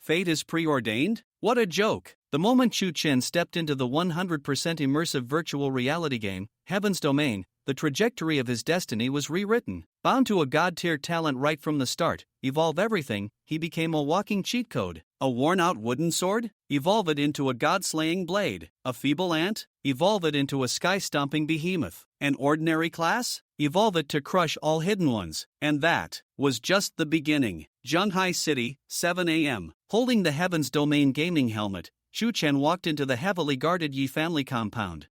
Fate is preordained? What a joke! The moment Chu Chen stepped into the 100% immersive virtual reality game, Heaven's Domain, the trajectory of his destiny was rewritten. Bound to a god-tier talent right from the start, evolve everything, he became a walking cheat code. A worn-out wooden sword? Evolve it into a god-slaying blade. A feeble ant? Evolve it into a sky-stomping behemoth. An ordinary class? Evolve it to crush all hidden ones. And that was just the beginning. Shanghai City, 7 a.m. Holding the Heaven's Domain gaming helmet, Chu Chen walked into the heavily guarded Yi family compound.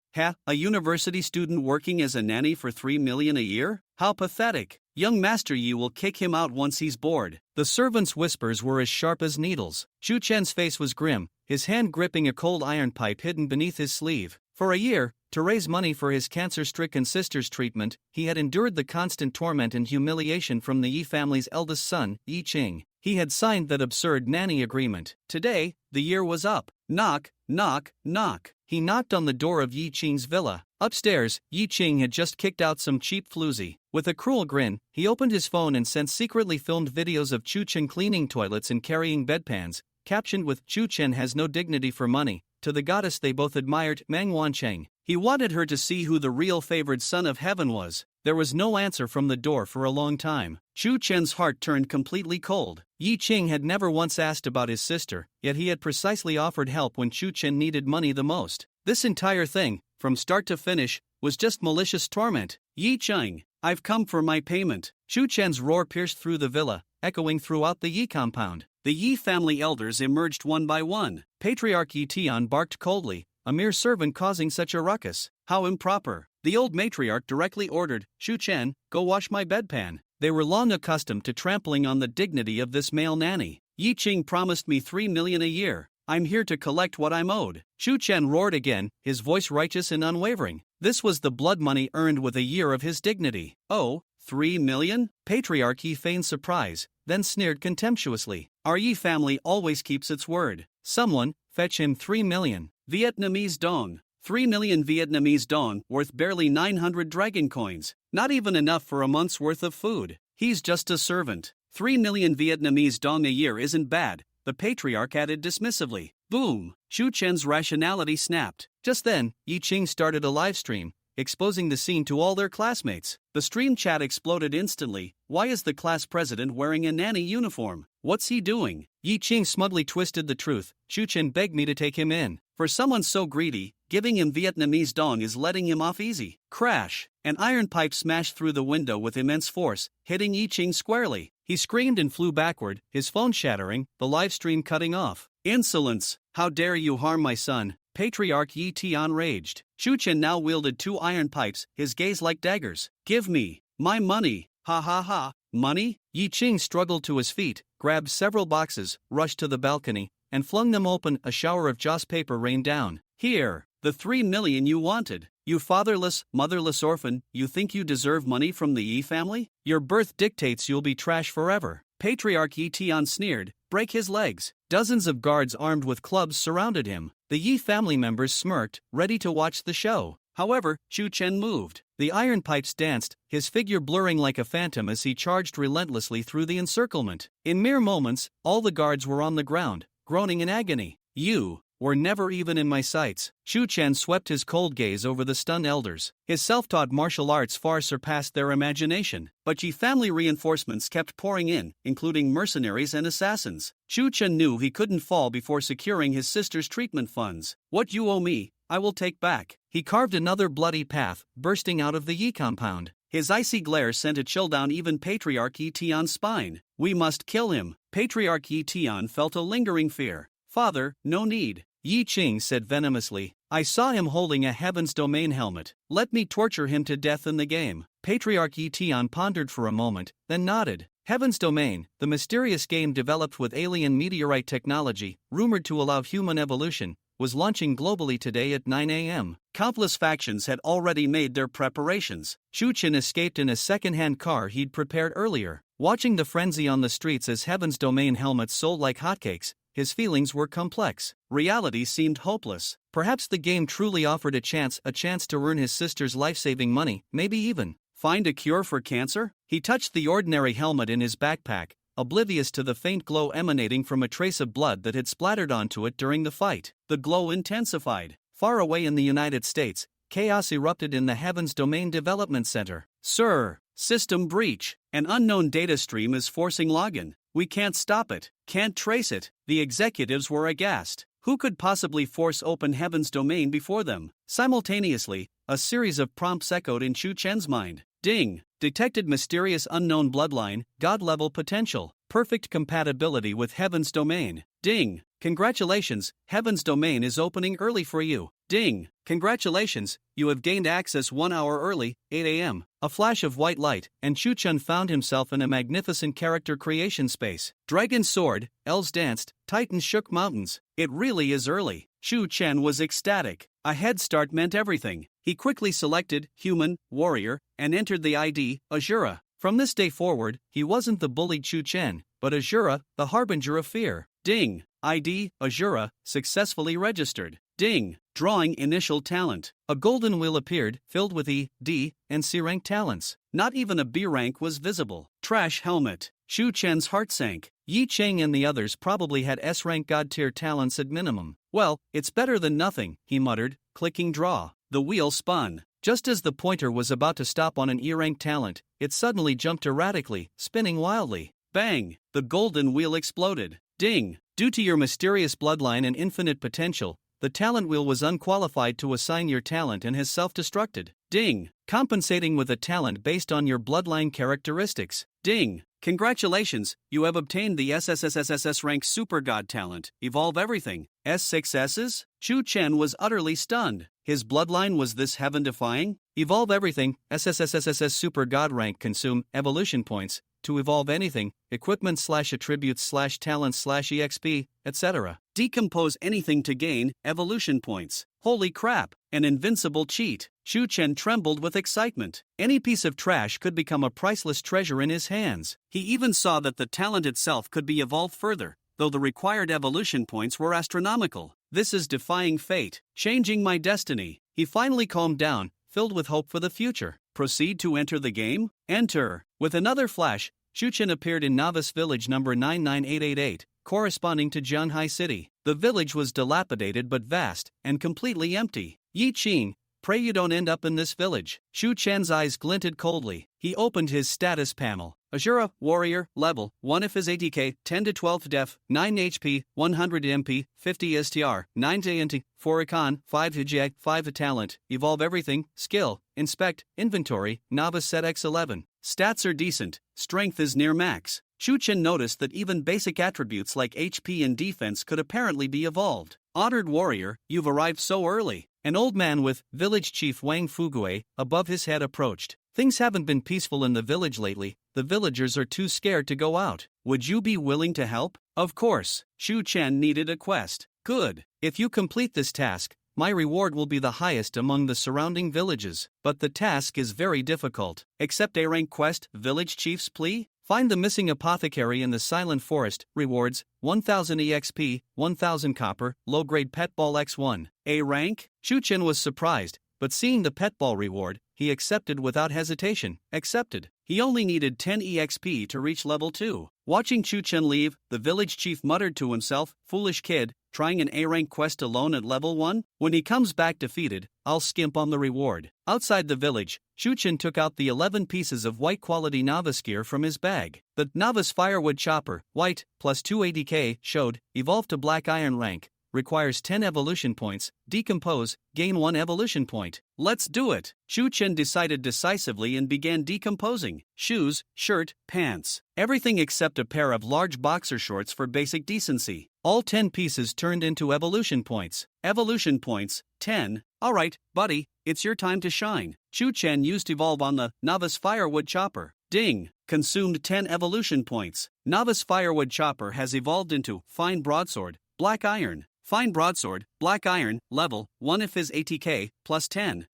A university student working as a nanny for 3 million a year? How pathetic. Young Master Yi will kick him out once he's bored. The servants' whispers were as sharp as needles. Chu Chen's face was grim, his hand gripping a cold iron pipe hidden beneath his sleeve. For a year, to raise money for his cancer-stricken sister's treatment, he had endured the constant torment and humiliation from the Yi family's eldest son, Yi Qing. He had signed that absurd nanny agreement. Today, the year was up. Knock, knock, knock. He knocked on the door of Yi Qing's villa. Upstairs, Yi Qing had just kicked out some cheap floozy. With a cruel grin, he opened his phone and sent secretly filmed videos of Chu Chen cleaning toilets and carrying bedpans, captioned with "Chu Chen has no dignity for money," to the goddess they both admired, Manhwa. He wanted her to see who the real favored son of heaven was. There was no answer from the door for a long time. Chu Chen's heart turned completely cold. Yi Qing had never once asked about his sister, yet he had precisely offered help when Chu Chen needed money the most. This entire thing, from start to finish, was just malicious torment. Yi Qing, I've come for my payment. Chu Chen's roar pierced through the villa, echoing throughout the Yi compound. The Yi family elders emerged one by one. Patriarch Yi Tian barked coldly, a mere servant causing such a ruckus. How improper. The old matriarch directly ordered, "Chu Chen, go wash my bedpan." They were long accustomed to trampling on the dignity of this male nanny. Yi Qing promised me 3 million a year. I'm here to collect what I'm owed. Chu Chen roared again, his voice righteous and unwavering. This was the blood money earned with a year of his dignity. Oh, 3 million? Patriarch Yi feigned surprise, then sneered contemptuously. Our Yi family always keeps its word. Someone, fetch him 3 million. Vietnamese dong. 3 million Vietnamese dong, worth barely 900 dragon coins. Not even enough for a month's worth of food. He's just a servant. 3 million Vietnamese dong a year isn't bad, the patriarch added dismissively. Boom! Chu Chen's rationality snapped. Just then, Yi Qing started a live stream, exposing the scene to all their classmates. The stream chat exploded instantly. Why is the class president wearing a nanny uniform? What's he doing? Yi Qing smugly twisted the truth. Chu Chen begged me to take him in. For someone so greedy, giving him Vietnamese dong is letting him off easy. Crash! An iron pipe smashed through the window with immense force, hitting Yi Qing squarely. He screamed and flew backward, his phone shattering, the live stream cutting off. Insolence! How dare you harm my son? Patriarch Yi Tian raged. Chu Chen now wielded 2 iron pipes, his gaze like daggers. Give me my money! Ha ha ha! Money? Yi Qing struggled to his feet, grabbed several boxes, rushed to the balcony, and flung them open. A shower of joss paper rained down. Here, the 3 million you wanted. You fatherless, motherless orphan, you think you deserve money from the Yi family? Your birth dictates you'll be trash forever. Patriarch Yi Tian sneered, break his legs. Dozens of guards armed with clubs surrounded him. The Yi family members smirked, ready to watch the show. However, Chu Chen moved. The iron pipes danced, his figure blurring like a phantom as he charged relentlessly through the encirclement. In mere moments, all the guards were on the ground, groaning in agony. You were never even in my sights. Chu Chen swept his cold gaze over the stunned elders. His self-taught martial arts far surpassed their imagination. But Yi family reinforcements kept pouring in, including mercenaries and assassins. Chu Chen knew he couldn't fall before securing his sister's treatment funds. What you owe me, I will take back. He carved another bloody path, bursting out of the Yi compound. His icy glare sent a chill down even Patriarch Yi Tian's spine. We must kill him. Patriarch Yi Tian felt a lingering fear. Father, no need. Yi Qing said venomously. I saw him holding a Heaven's Domain helmet. Let me torture him to death in the game. Patriarch Yi Tian pondered for a moment, then nodded. Heaven's Domain, the mysterious game developed with alien meteorite technology, rumored to allow human evolution, was launching globally today at 9 a.m. Countless factions had already made their preparations. Chu Chen escaped in a second-hand car he'd prepared earlier. Watching the frenzy on the streets as Heaven's Domain helmets sold like hotcakes, his feelings were complex. Reality seemed hopeless. Perhaps the game truly offered a chance to earn his sister's life-saving money, maybe even find a cure for cancer? He touched the ordinary helmet in his backpack, oblivious to the faint glow emanating from a trace of blood that had splattered onto it during the fight. The glow intensified. Far away in the United States, chaos erupted in the Heavens Domain Development Center. Sir, system breach. An unknown data stream is forcing login. We can't stop it, can't trace it. The executives were aghast. Who could possibly force open Heaven's domain before them? Simultaneously, a series of prompts echoed in Chu Chen's mind. Ding! Detected mysterious unknown bloodline, God-level potential, perfect compatibility with Heaven's domain. Ding! Congratulations, Heaven's domain is opening early for you. Ding! Congratulations, you have gained access 1 hour early, 8 a.m. A flash of white light, and Chu Chen found himself in a magnificent character creation space. Dragons soared, elves danced, titans shook mountains. It really is early. Chu Chen was ecstatic. A head start meant everything. He quickly selected Human, Warrior, and entered the ID, Azura. From this day forward, he wasn't the bullied Chu Chen, but Azura, the harbinger of fear. Ding! ID, Azura, successfully registered. Ding! Drawing initial talent. A golden wheel appeared, filled with E, D, and C rank talents. Not even a B rank was visible. Trash helmet. Chu Chen's heart sank. Yi Cheng and the others probably had S rank god tier talents at minimum. Well, it's better than nothing, he muttered, clicking draw. The wheel spun. Just as the pointer was about to stop on an E rank talent, it suddenly jumped erratically, spinning wildly. Bang! The golden wheel exploded. Ding! Due to your mysterious bloodline and infinite potential, the talent wheel was unqualified to assign your talent and has self-destructed. Ding! Compensating with a talent based on your bloodline characteristics. Ding! Congratulations, you have obtained the SSSSSS rank Super God talent, Evolve Everything. S6 S's? Chu Chen was utterly stunned. His bloodline was this heaven-defying? Evolve Everything, SSSSSS Super God rank consume evolution points to evolve anything, equipment/attributes/talents/exp, etc. Decompose anything to gain evolution points. Holy crap, an invincible cheat. Chu Chen trembled with excitement. Any piece of trash could become a priceless treasure in his hands. He even saw that the talent itself could be evolved further, though the required evolution points were astronomical. This is defying fate, changing my destiny. He finally calmed down, filled with hope for the future. Proceed to enter the game? Enter. With another flash, Chu Chen appeared in Novice Village number 99888, corresponding to Jianhai City. The village was dilapidated but vast, and completely empty. Yi Qing, pray you don't end up in this village. Chu Chen's eyes glinted coldly. He opened his status panel. Azura, Warrior, Level 1 if his ATK, 10 to 12 Def, 9 HP, 100 MP, 50 STR, 9 TNT, 4 Econ, 5 Hijak, 5 Talent, Evolve Everything, Skill, Inspect, Inventory, Novice Set X11. Stats are decent, Strength is near max. Chu Chen noticed that even basic attributes like HP and Defense could apparently be evolved. Honored Warrior, you've arrived so early. An old man with Village Chief Wang Fugue above his head approached. Things haven't been peaceful in the village lately. The villagers are too scared to go out. Would you be willing to help? Of course. Chu Chen needed a quest. Good. If you complete this task, my reward will be the highest among the surrounding villages. But the task is very difficult. Accept a rank quest, Village Chief's plea? Find the missing apothecary in the Silent Forest. Rewards, 1000 EXP, 1000 copper, low-grade pet ball X1. A rank? Chu Chen was surprised, but seeing the pet ball reward, he accepted without hesitation. Accepted. He only needed 10 EXP to reach level 2. Watching Chu Chen leave, the village chief muttered to himself, foolish kid, trying an A-rank quest alone at level 1? When he comes back defeated, I'll skimp on the reward. Outside the village, Chu Chen took out the 11 pieces of white-quality novice gear from his bag. The novice firewood chopper, white, plus 2 ADK, showed, evolve to black iron rank. Requires 10 evolution points, decompose, gain 1 evolution point. Let's do it! Chu Chen decided decisively and began decomposing. Shoes, shirt, pants. Everything except a pair of large boxer shorts for basic decency. All 10 pieces turned into evolution points. Evolution points, 10. Alright, buddy, it's your time to shine. Chu Chen used Evolve on the Novice Firewood Chopper. Ding! Consumed 10 evolution points. Novice Firewood Chopper has evolved into Fine Broadsword, Black Iron. Fine Broadsword, Black Iron, level 1 if his ATK, plus 10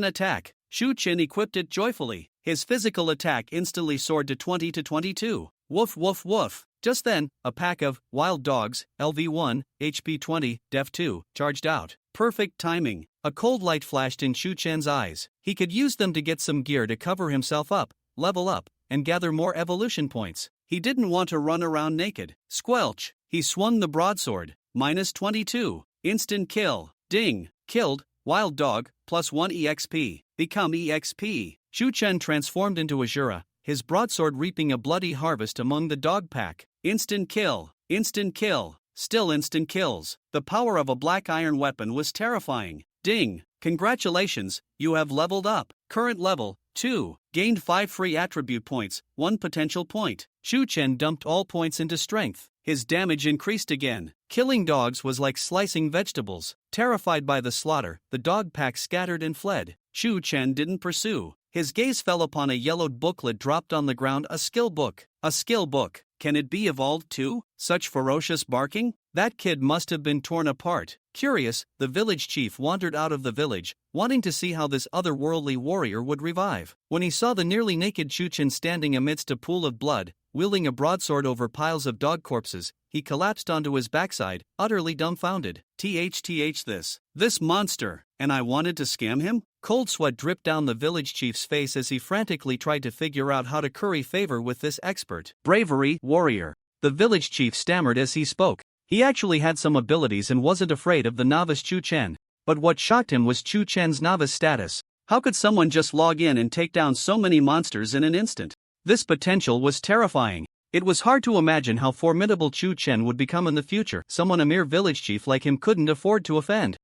attack. Chu Chen equipped it joyfully. His physical attack instantly soared to 20 to 22. Woof woof woof. Just then, a pack of wild dogs, LV1, HP 20, Def 2, charged out. Perfect timing. A cold light flashed in Chu Chen's eyes. He could use them to get some gear to cover himself up, level up, and gather more evolution points. He didn't want to run around naked. Squelch. He swung the broadsword. -22. Instant kill. Ding. Killed. Wild dog. +1 EXP. Become EXP. Chu Chen transformed into Azura, his broadsword reaping a bloody harvest among the dog pack. Instant kill. Instant kill. Still instant kills. The power of a black iron weapon was terrifying. Ding. Congratulations, you have leveled up. Current level, 2. Gained 5 free attribute points, 1 potential point. Chu Chen dumped all points into strength. His damage increased again. Killing dogs was like slicing vegetables. Terrified by the slaughter, the dog pack scattered and fled. Chu Chen didn't pursue. His gaze fell upon a yellowed booklet dropped on the ground. A skill book. A skill book. Can it be evolved too? Such ferocious barking? That kid must have been torn apart. Curious, the village chief wandered out of the village, wanting to see how this otherworldly warrior would revive. When he saw the nearly naked Chu Chen standing amidst a pool of blood, wielding a broadsword over piles of dog corpses, he collapsed onto his backside, utterly dumbfounded. This monster, and I wanted to scam him? Cold sweat dripped down the village chief's face as he frantically tried to figure out how to curry favor with this expert. Bravery, warrior. The village chief stammered as he spoke. He actually had some abilities and wasn't afraid of the novice Chu Chen. But what shocked him was Chu Chen's novice status. How could someone just log in and take down so many monsters in an instant? This potential was terrifying. It was hard to imagine how formidable Chu Chen would become in the future. Someone a mere village chief like him couldn't afford to offend.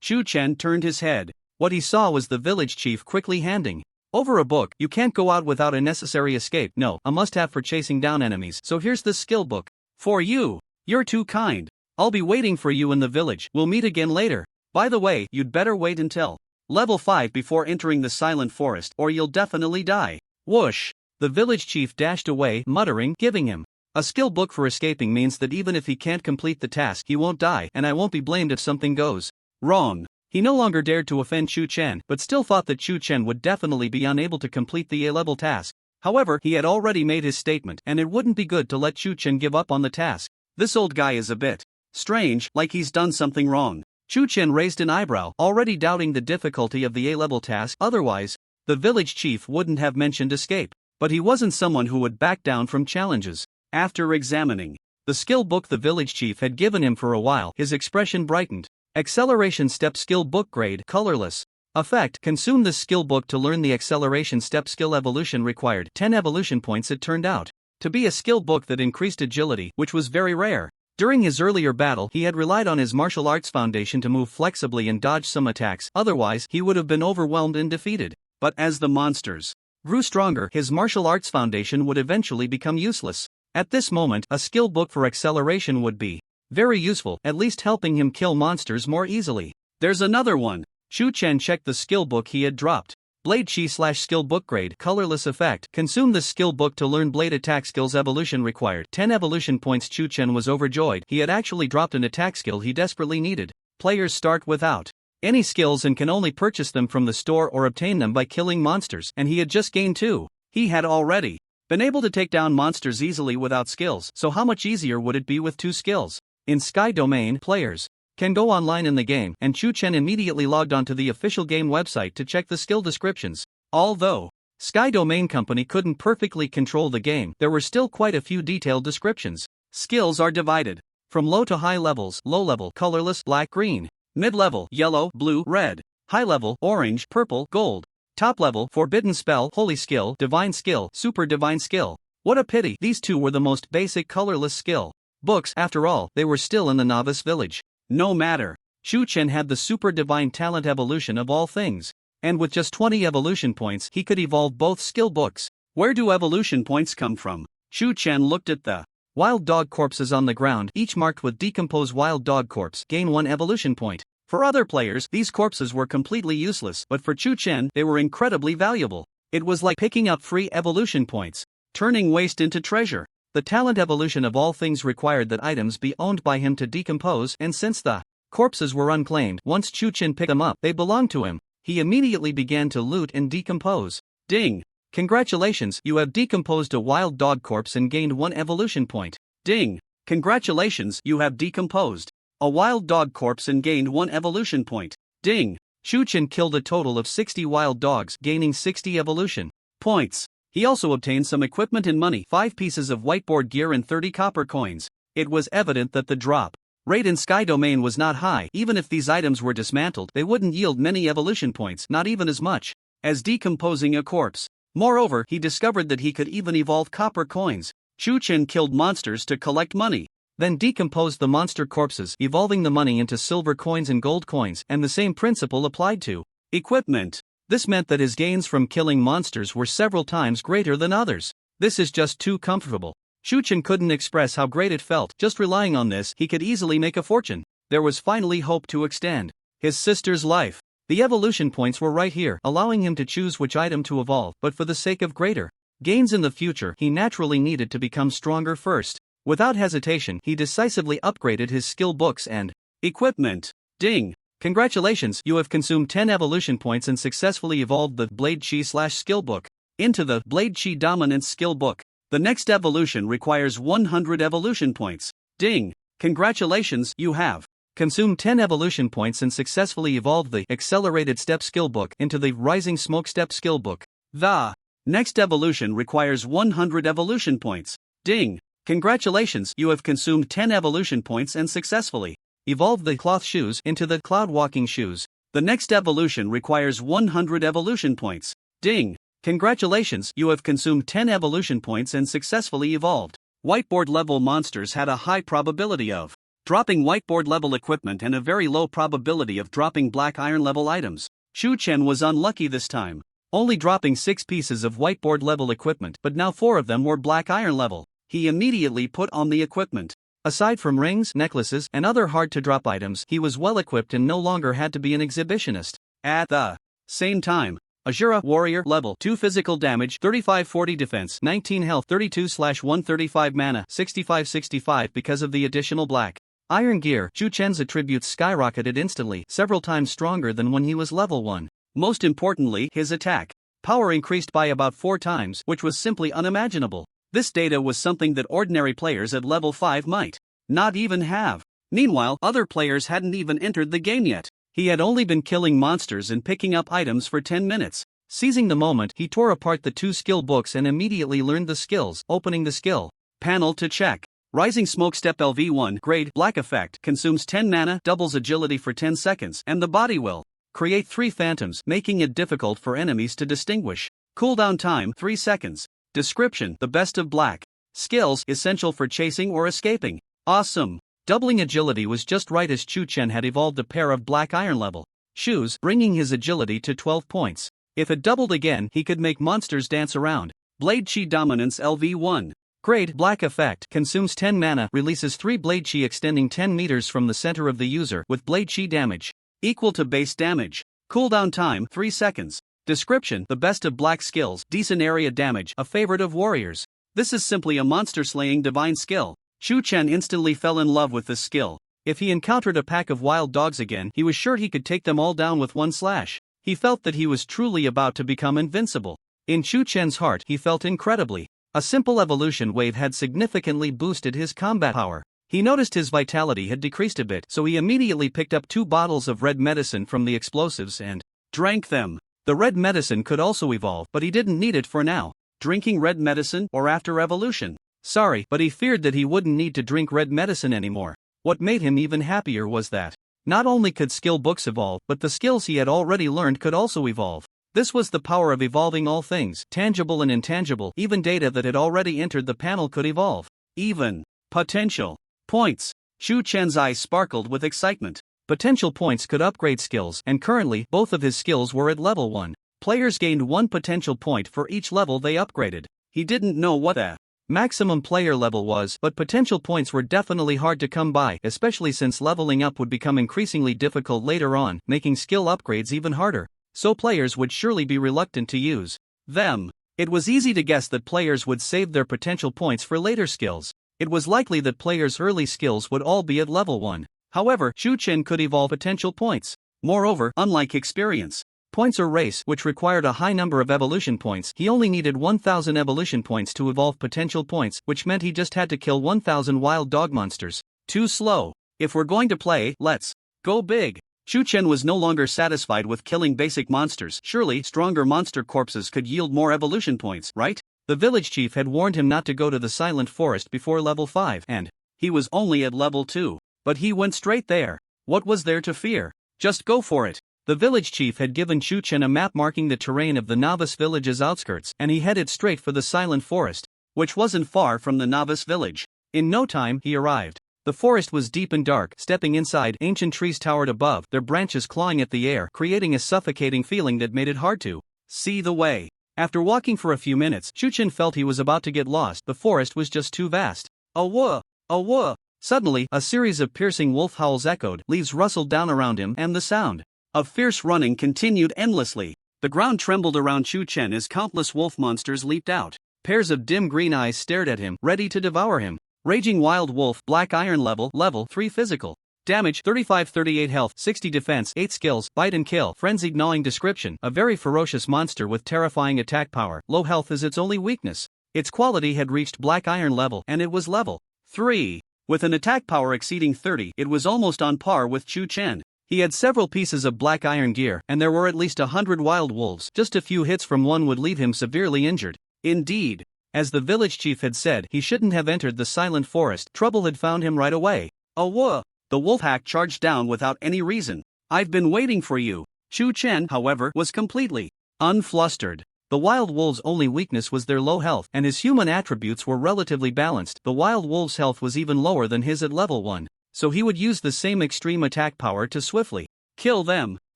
Chu Chen turned his head. What he saw was the village chief quickly handing over a book. You can't go out without a necessary escape. No, a must-have for chasing down enemies. So here's the skill book. For you. You're too kind. I'll be waiting for you in the village. We'll meet again later. By the way, you'd better wait until level 5 before entering the silent forest, or you'll definitely die. Whoosh! The village chief dashed away, muttering, giving him a skill book for escaping means that even if he can't complete the task, he won't die, and I won't be blamed if something goes wrong. He no longer dared to offend Chu Chen, but still thought that Chu Chen would definitely be unable to complete the A-level task. However, he had already made his statement, and it wouldn't be good to let Chu Chen give up on the task. This old guy is a bit strange, like he's done something wrong. Chu Chen raised an eyebrow, already doubting the difficulty of the A-level task. Otherwise, the village chief wouldn't have mentioned escape. But he wasn't someone who would back down from challenges. After examining the skill book the village chief had given him for a while, his expression brightened. Acceleration step skill book grade, colorless. Effect, consume this skill book to learn the acceleration step skill evolution required 10 evolution points. It turned out to be a skill book that increased agility, which was very rare. During his earlier battle, he had relied on his martial arts foundation to move flexibly and dodge some attacks, otherwise he would have been overwhelmed and defeated. But as the monsters grew stronger, his martial arts foundation would eventually become useless. At this moment, a skill book for acceleration would be very useful, at least helping him kill monsters more easily. There's another one. Chu Chen checked the skill book he had dropped. Blade Chi / skill book grade, colorless effect. Consume this skill book to learn blade attack skills evolution required 10 evolution points. Chu Chen was overjoyed. He had actually dropped an attack skill he desperately needed. Players start without any skills and can only purchase them from the store or obtain them by killing monsters, and he had just gained 2. He had already been able to take down monsters easily without skills, so how much easier would it be with 2 skills? In Sky Domain, players can go online in the game, and Chu Chen immediately logged onto the official game website to check the skill descriptions. Although Sky Domain Company couldn't perfectly control the game, there were still quite a few detailed descriptions. Skills are divided from low to high levels: low level, colorless, black, green; mid-level, yellow, blue, red; high level, orange, purple, gold; top level, forbidden spell, holy skill, divine skill, super divine skill. What a pity, these 2 were the most basic colorless skill books. After all, they were still in the novice village. No matter. Chu Chen had the super divine talent evolution of all things, and with just 20 evolution points he could evolve both skill books. Where do evolution points come from? Chu Chen looked at the wild dog corpses on the ground, each marked with decomposed wild dog corpse, gain 1 evolution point. For other players, these corpses were completely useless, but for Chu Chen, they were incredibly valuable. It was like picking up free evolution points, turning waste into treasure. The talent evolution of all things required that items be owned by him to decompose, and since the corpses were unclaimed, once Chu Chen picked them up, they belonged to him. He immediately began to loot and decompose. Ding! Congratulations, you have decomposed a wild dog corpse and gained 1 evolution point. Ding! Congratulations, you have decomposed a wild dog corpse and gained 1 evolution point. Ding! Chu Chen killed a total of 60 wild dogs, gaining 60 evolution points. He also obtained some equipment and money, 5 pieces of whiteboard gear and 30 copper coins. It was evident that the drop rate in Sky Domain was not high. Even if these items were dismantled, they wouldn't yield many evolution points, not even as much as decomposing a corpse. Moreover, he discovered that he could even evolve copper coins. Chu Chen killed monsters to collect money, then decomposed the monster corpses, evolving the money into silver coins and gold coins, and the same principle applied to equipment. This meant that his gains from killing monsters were several times greater than others. This is just too comfortable. Chu Chen couldn't express how great it felt. Just relying on this, he could easily make a fortune. There was finally hope to extend his sister's life. The evolution points were right here, allowing him to choose which item to evolve, but for the sake of greater gains in the future, he naturally needed to become stronger first. Without hesitation, he decisively upgraded his skill books and equipment. Ding! Congratulations, you have consumed 10 evolution points and successfully evolved the Blade Chi/skill book into the Blade Chi Dominance skill book. The next evolution requires 100 evolution points. Ding! Congratulations, you have consumed 10 evolution points and successfully evolved the Accelerated Step skill book into the Rising Smoke Step skill book. The next evolution requires 100 evolution points. Ding! Congratulations, you have consumed 10 evolution points and successfully evolved the Cloth Shoes into the Cloud Walking Shoes. The next evolution requires 100 evolution points. Ding! Congratulations, you have consumed 10 evolution points and successfully evolved. Whiteboard level monsters had a high probability of dropping whiteboard level equipment and a very low probability of dropping black iron level items. Chu Chen was unlucky this time, only dropping 6 pieces of whiteboard level equipment, but now 4 of them were black iron level. He immediately put on the equipment. Aside from rings, necklaces, and other hard-to-drop items, he was well-equipped and no longer had to be an exhibitionist. At the same time, Azura Warrior level 2 physical damage, 35-40 defense, 19 health, 32/135 mana, 65-65 because of the additional black iron gear. Chu Chen's attributes skyrocketed instantly, several times stronger than when he was level 1. Most importantly, his attack power increased by about 4 times, which was simply unimaginable. This data was something that ordinary players at level 5 might not even have. Meanwhile, other players hadn't even entered the game yet. He had only been killing monsters and picking up items for 10 minutes. Seizing the moment, he tore apart the 2 skill books and immediately learned the skills, opening the skill panel to check. Rising Smoke Step LV1 grade Black Effect consumes 10 mana, doubles agility for 10 seconds, and the body will create 3 phantoms, making it difficult for enemies to distinguish. Cooldown time 3 seconds. Description: the best of black skills, essential for chasing or escaping. Awesome. Doubling agility was just right as Chu Chen had evolved a pair of black iron level shoes, bringing his agility to 12 points. If it doubled again, he could make monsters dance around. Blade Chi Dominance LV1 grade Black Effect consumes 10 mana, releases 3 Blade Chi extending 10 meters from the center of the user with Blade Chi damage equal to base damage. Cooldown time 3 seconds. Description: the best of black skills, decent area damage, a favorite of warriors. This is simply a monster-slaying divine skill. Chu Chen instantly fell in love with this skill. If he encountered a pack of wild dogs again, he was sure he could take them all down with one slash. He felt that he was truly about to become invincible. In Chu Chen's heart, he felt incredibly. A simple evolution wave had significantly boosted his combat power. He noticed his vitality had decreased a bit, so he immediately picked up 2 bottles of red medicine from the explosives and drank them. The red medicine could also evolve, but he didn't need it for now. Drinking red medicine or after evolution? Sorry, but he feared that he wouldn't need to drink red medicine anymore. What made him even happier was that not only could skill books evolve, but the skills he had already learned could also evolve. This was the power of evolving all things, tangible and intangible. Even data that had already entered the panel could evolve. Even potential points. Chu Chen's eyes sparkled with excitement. Potential points could upgrade skills, and currently, both of his skills were at level 1. Players gained 1 potential point for each level they upgraded. He didn't know what the maximum player level was, but potential points were definitely hard to come by, especially since leveling up would become increasingly difficult later on, making skill upgrades even harder. So players would surely be reluctant to use them. It was easy to guess that players would save their potential points for later skills. It was likely that players' early skills would all be at level 1. However, Chu Chen could evolve potential points. Moreover, unlike experience points or race, which required a high number of evolution points, he only needed 1,000 evolution points to evolve potential points, which meant he just had to kill 1,000 wild dog monsters. Too slow. If we're going to play, let's go big. Chu Chen was no longer satisfied with killing basic monsters. Surely, stronger monster corpses could yield more evolution points, right? The village chief had warned him not to go to the silent forest before level 5 and he was only at level 2. But he went straight there. What was there to fear? Just go for it. The village chief had given Chu Chen a map marking the terrain of the novice village's outskirts and he headed straight for the silent forest, which wasn't far from the novice village. In no time he arrived. The forest was deep and dark. Stepping inside, ancient trees towered above, their branches clawing at the air, creating a suffocating feeling that made it hard to see the way. After walking for a few minutes, Chu Chen felt he was about to get lost. The forest was just too vast. Awah! Awah! Suddenly, a series of piercing wolf howls echoed, leaves rustled down around him, and the sound of fierce running continued endlessly. The ground trembled around Chu Chen as countless wolf monsters leaped out. Pairs of dim green eyes stared at him, ready to devour him. Raging Wild Wolf, Black Iron level 3 physical. Damage 35-38 health, 60 defense, 8 skills, bite and kill, frenzied gnawing description, a very ferocious monster with terrifying attack power. Low health is its only weakness. Its quality had reached Black Iron level and it was level 3. With an attack power exceeding 30, it was almost on par with Chu Chen. He had several pieces of Black Iron gear and there were at least 100 wild wolves. Just a few hits from one would leave him severely injured. Indeed. As the village chief had said, he shouldn't have entered the silent forest. Trouble had found him right away. Awah! The wolf pack charged down without any reason. I've been waiting for you. Chu Chen, however, was completely unflustered. The wild wolves' only weakness was their low health, and his human attributes were relatively balanced. The wild wolves' health was even lower than his at level 1, so he would use the same extreme attack power to swiftly kill them.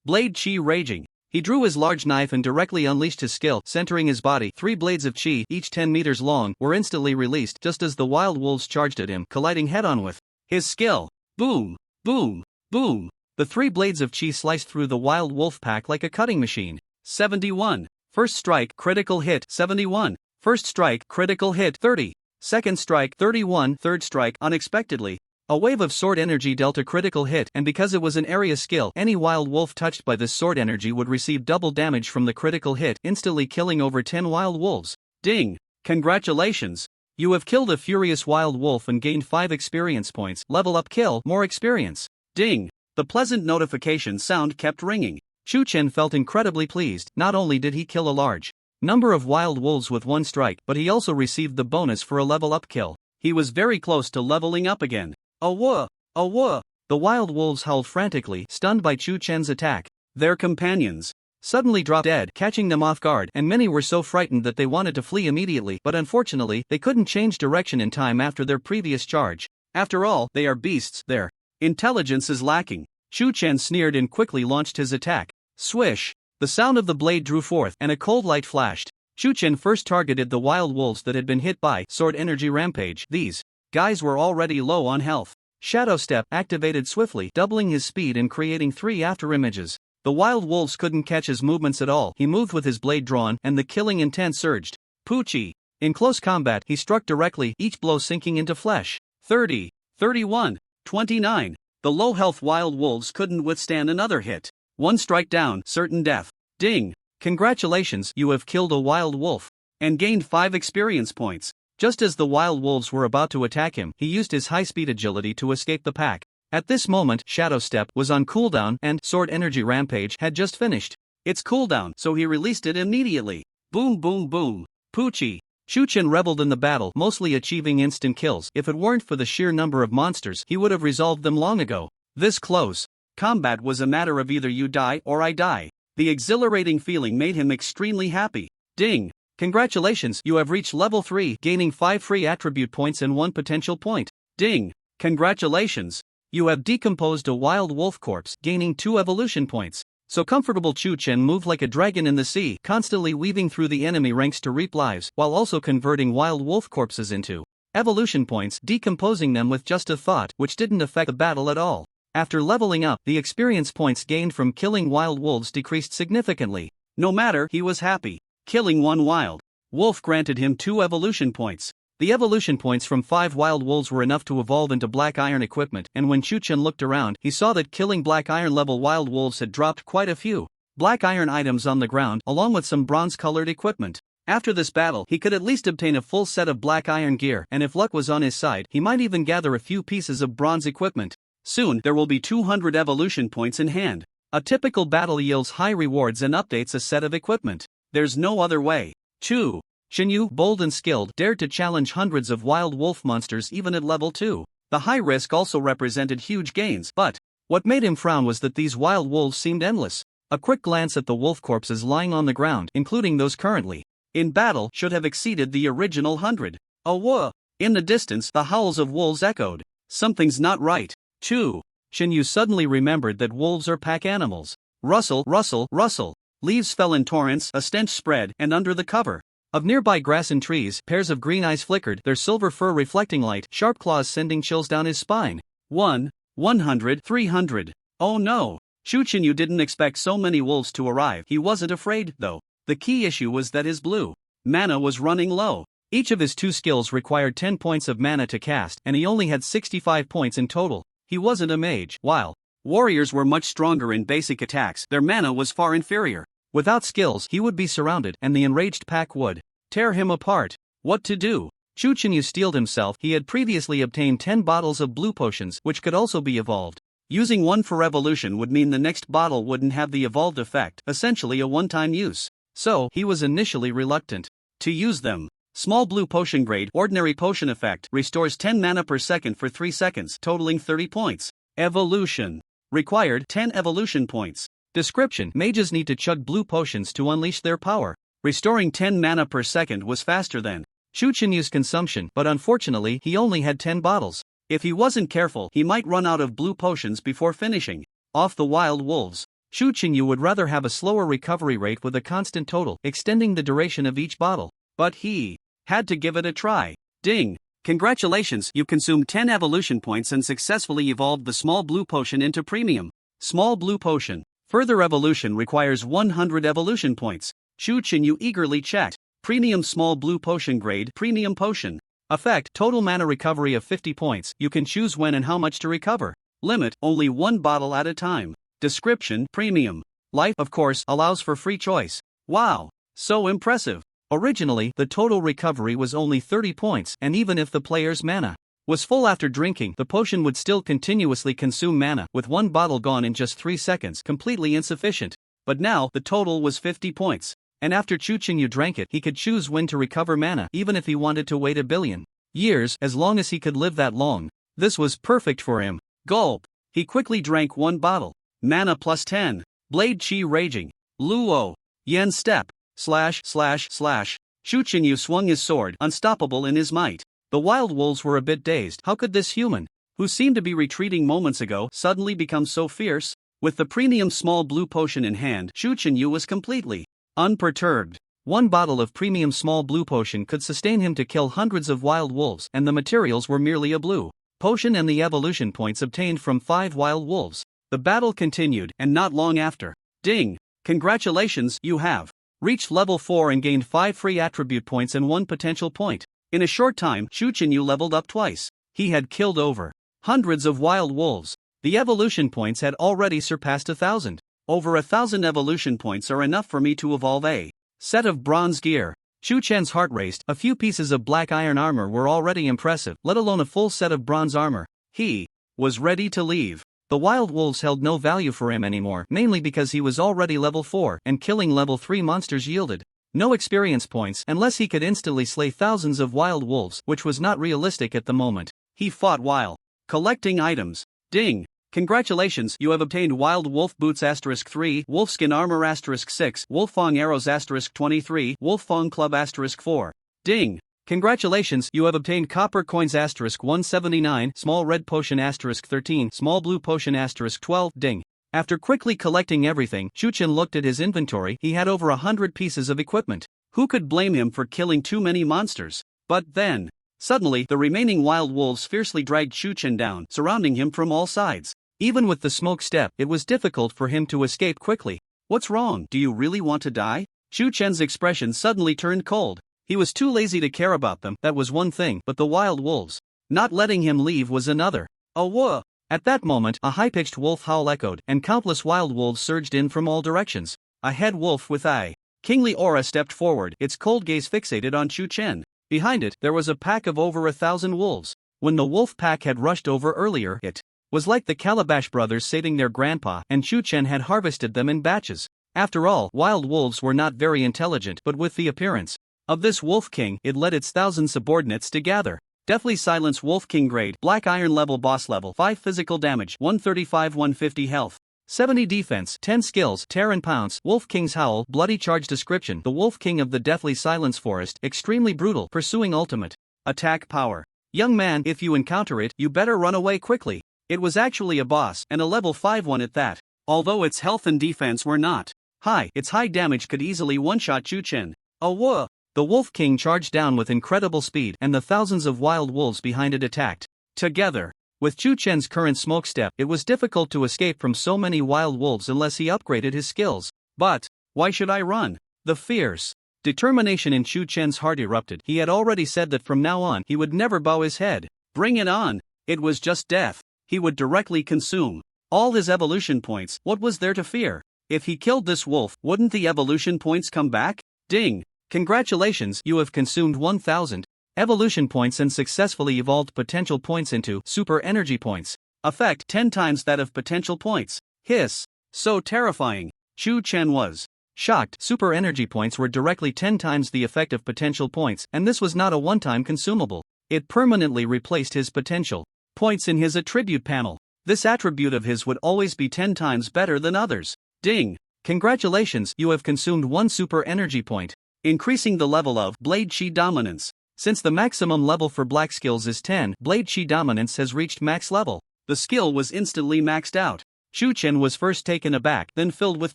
Blade Chi raging. He drew his large knife and directly unleashed his skill, centering his body. 3 blades of chi, each 10 meters long, were instantly released just as the wild wolves charged at him, colliding head-on with his skill. Boom! Boom! Boom! The 3 blades of chi sliced through the wild wolf pack like a cutting machine. 71. First strike, critical hit, 71. First strike, critical hit, 30. Second strike, 31. Third strike, unexpectedly. A wave of sword energy dealt a critical hit, and because it was an area skill, any wild wolf touched by this sword energy would receive double damage from the critical hit, instantly killing over 10 wild wolves. Ding! Congratulations! You have killed a furious wild wolf and gained 5 experience points. Level up, kill, more experience. Ding! The pleasant notification sound kept ringing. Chu Chen felt incredibly pleased. Not only did he kill a large number of wild wolves with 1 strike, but he also received the bonus for a level up kill. He was very close to leveling up again. Awah! Awah! The wild wolves howled frantically, stunned by Chu Chen's attack. Their companions suddenly dropped dead, catching them off guard, and many were so frightened that they wanted to flee immediately, but unfortunately, they couldn't change direction in time after their previous charge. After all, they are beasts, their intelligence is lacking. Chu Chen sneered and quickly launched his attack. Swish! The sound of the blade drew forth, and a cold light flashed. Chu Chen first targeted the wild wolves that had been hit by Sword Energy Rampage. These guys were already low on health. Shadow Step activated swiftly, doubling his speed and creating 3 afterimages. The wild wolves couldn't catch his movements at all. He moved with his blade drawn, and the killing intent surged. Poochie! In close combat, he struck directly, each blow sinking into flesh. 30, 31, 29. The low health wild wolves couldn't withstand another hit. 1 strike down, certain death. Ding! Congratulations, you have killed a wild wolf and gained 5 experience points. Just as the wild wolves were about to attack him, he used his high-speed agility to escape the pack. At this moment, Shadow Step was on cooldown and Sword Energy Rampage had just finished its cooldown, so he released it immediately. Boom boom boom. Poochie! Chu Chen reveled in the battle, mostly achieving instant kills. If it weren't for the sheer number of monsters, he would have resolved them long ago. This close combat was a matter of either you die or I die. The exhilarating feeling made him extremely happy. Ding! Congratulations, you have reached level 3, gaining 5 free attribute points and 1 potential point. Ding! Congratulations! You have decomposed a wild wolf corpse, gaining 2 evolution points. So comfortable. Chu Chen moved like a dragon in the sea, constantly weaving through the enemy ranks to reap lives, while also converting wild wolf corpses into evolution points, decomposing them with just a thought, which didn't affect the battle at all. After leveling up, the experience points gained from killing wild wolves decreased significantly. No matter, he was happy. Killing 1 wild wolf granted him 2 evolution points. The evolution points from 5 wild wolves were enough to evolve into black iron equipment, and when Chu Chen looked around, he saw that killing black iron level wild wolves had dropped quite a few black iron items on the ground, along with some bronze-colored equipment. After this battle, he could at least obtain a full set of black iron gear, and if luck was on his side, he might even gather a few pieces of bronze equipment. Soon, there will be 200 evolution points in hand. A typical battle yields high rewards and updates a set of equipment. There's no other way. Chu Shinyu, bold and skilled, dared to challenge hundreds of wild wolf monsters even at level 2. The high risk also represented huge gains, but what made him frown was that these wild wolves seemed endless. A quick glance at the wolf corpses lying on the ground, including those currently in battle, should have exceeded the original 100. Oh whoa! In the distance, the howls of wolves echoed. Something's not right. 2. Shinyu suddenly remembered that wolves are pack animals. Rustle, rustle, rustle. Leaves fell in torrents, a stench spread, and under the cover of nearby grass and trees, pairs of green eyes flickered, their silver fur reflecting light, sharp claws sending chills down his spine. 100, 300. Oh no! Shinyu didn't expect so many wolves to arrive. He wasn't afraid, though. The key issue was that his blue mana was running low. Each of his 2 skills required 10 points of mana to cast, and he only had 65 points in total. He wasn't a mage. While warriors were much stronger in basic attacks, their mana was far inferior. Without skills, he would be surrounded, and the enraged pack would tear him apart. What to do? Shinyu steeled himself. He had previously obtained 10 bottles of blue potions, which could also be evolved. Using one for evolution would mean the next bottle wouldn't have the evolved effect, essentially a one-time use. So, he was initially reluctant to use them. Small blue potion grade, ordinary potion effect, restores 10 mana per second for 3 seconds, totaling 30 points. Evolution. Required 10 evolution points. Description: mages need to chug blue potions to unleash their power. Restoring 10 mana per second was faster than Shinyu's consumption, but unfortunately he only had 10 bottles. If he wasn't careful, he might run out of blue potions before finishing off the wild wolves. Shinyu would rather have a slower recovery rate with a constant total, extending the duration of each bottle. But he had to give it a try. Ding! Congratulations, you've consumed 10 evolution points and successfully evolved the small blue potion into premium. Small blue potion. Further evolution requires 100 evolution points. Shinyu eagerly checked. Premium small blue potion grade, premium potion. Effect: total mana recovery of 50 points. You can choose when and how much to recover. Limit: only 1 bottle at a time. Description: premium. Life, of course, allows for free choice. Wow! So impressive. Originally, the total recovery was only 30 points, and even if the player's mana was full after drinking, the potion would still continuously consume mana, with 1 bottle gone in just 3 seconds, completely insufficient. But now, the total was 50 points. And after Shinyu drank it, he could choose when to recover mana, even if he wanted to wait a billion years, as long as he could live that long. This was perfect for him. Gulp! He quickly drank 1 bottle. Mana plus 10. Blade chi raging. Luo. Yen step. Slash. Shinyu swung his sword, unstoppable in his might. The wild wolves were a bit dazed. How could this human, who seemed to be retreating moments ago, suddenly become so fierce? With the premium small blue potion in hand, Shinyu was completely unperturbed. 1 bottle of premium small blue potion could sustain him to kill hundreds of wild wolves, and the materials were merely a blue potion and the evolution points obtained from 5 wild wolves. The battle continued, and not long after. Ding! Congratulations, you have reached level 4 and gained 5 free attribute points and 1 potential point. In a short time, Shinyu leveled up twice. He had killed over hundreds of wild wolves. The evolution points had already surpassed 1,000. Over 1,000 evolution points are enough for me to evolve a set of bronze gear. Shuchen's heart raced. A few pieces of black iron armor were already impressive, let alone a full set of bronze armor. He was ready to leave. The wild wolves held no value for him anymore, mainly because he was already level 4, and killing level 3 monsters yielded no experience points unless he could instantly slay thousands of wild wolves, which was not realistic at the moment. He fought while collecting items. Ding! Congratulations, you have obtained Wild Wolf Boots *3, Wolfskin Armor *6, Wolffang Arrows *23, Wolffang Club *4. Ding! Congratulations, you have obtained Copper Coins *179, Small Red Potion *13, Small Blue Potion *12. Ding! After quickly collecting everything, Shuchen looked at his inventory. He had over 100 pieces of equipment. Who could blame him for killing too many monsters? But then, suddenly, the remaining wild wolves fiercely dragged Shuchen down, surrounding him from all sides. Even with the smoke step, it was difficult for him to escape quickly. What's wrong? Do you really want to die? Shuchen's expression suddenly turned cold. He was too lazy to care about them, that was one thing, but the wild wolves not letting him leave was another. Oh whoa! At that moment, a high-pitched wolf howl echoed, and countless wild wolves surged in from all directions. A head wolf with a kingly aura stepped forward, its cold gaze fixated on Shuchen. Behind it, there was a pack of over 1,000 wolves. When the wolf pack had rushed over earlier, it was like the Calabash brothers saving their grandpa, and Shuchen had harvested them in batches. After all, wild wolves were not very intelligent, but with the appearance Of this Wolf King, it led its 1,000 subordinates to gather. Deathly Silence Wolf King grade, Black Iron level boss level, 5 physical damage, 135 150 health. 70 defense, 10 skills, tear and pounce, Wolf King's Howl, bloody charge description, the Wolf King of the Deathly Silence Forest, extremely brutal, pursuing ultimate attack power. Young man, if you encounter it, you better run away quickly. It was actually a boss, and a level 5 one at that. Although its health and defense were not high, its high damage could easily one-shot Chu Chen. Oh whoa! The Wolf King charged down with incredible speed, and the thousands of wild wolves behind it attacked together. With Chu Chen's current smoke step, it was difficult to escape from so many wild wolves unless he upgraded his skills. But why should I run? The fierce determination in Chu Chen's heart erupted. He had already said that from now on he would never bow his head. Bring it on! It was just death. He would directly consume all his evolution points. What was there to fear? If he killed this wolf, wouldn't the evolution points come back? Ding! Congratulations, you have consumed 1,000 evolution points and successfully evolved potential points into super energy points. Effect 10 times that of potential points. Hiss! So terrifying. Chu Chen was shocked. Super energy points were directly 10 times the effect of potential points, and this was not a one-time consumable. It permanently replaced his potential points in his attribute panel. This attribute of his would always be 10 times better than others. Ding! Congratulations, you have consumed 1 super energy point. Increasing the level of Blade Chi Dominance. Since the maximum level for black skills is 10, Blade Chi Dominance has reached max level. The skill was instantly maxed out. Chu Chen was first taken aback, then filled with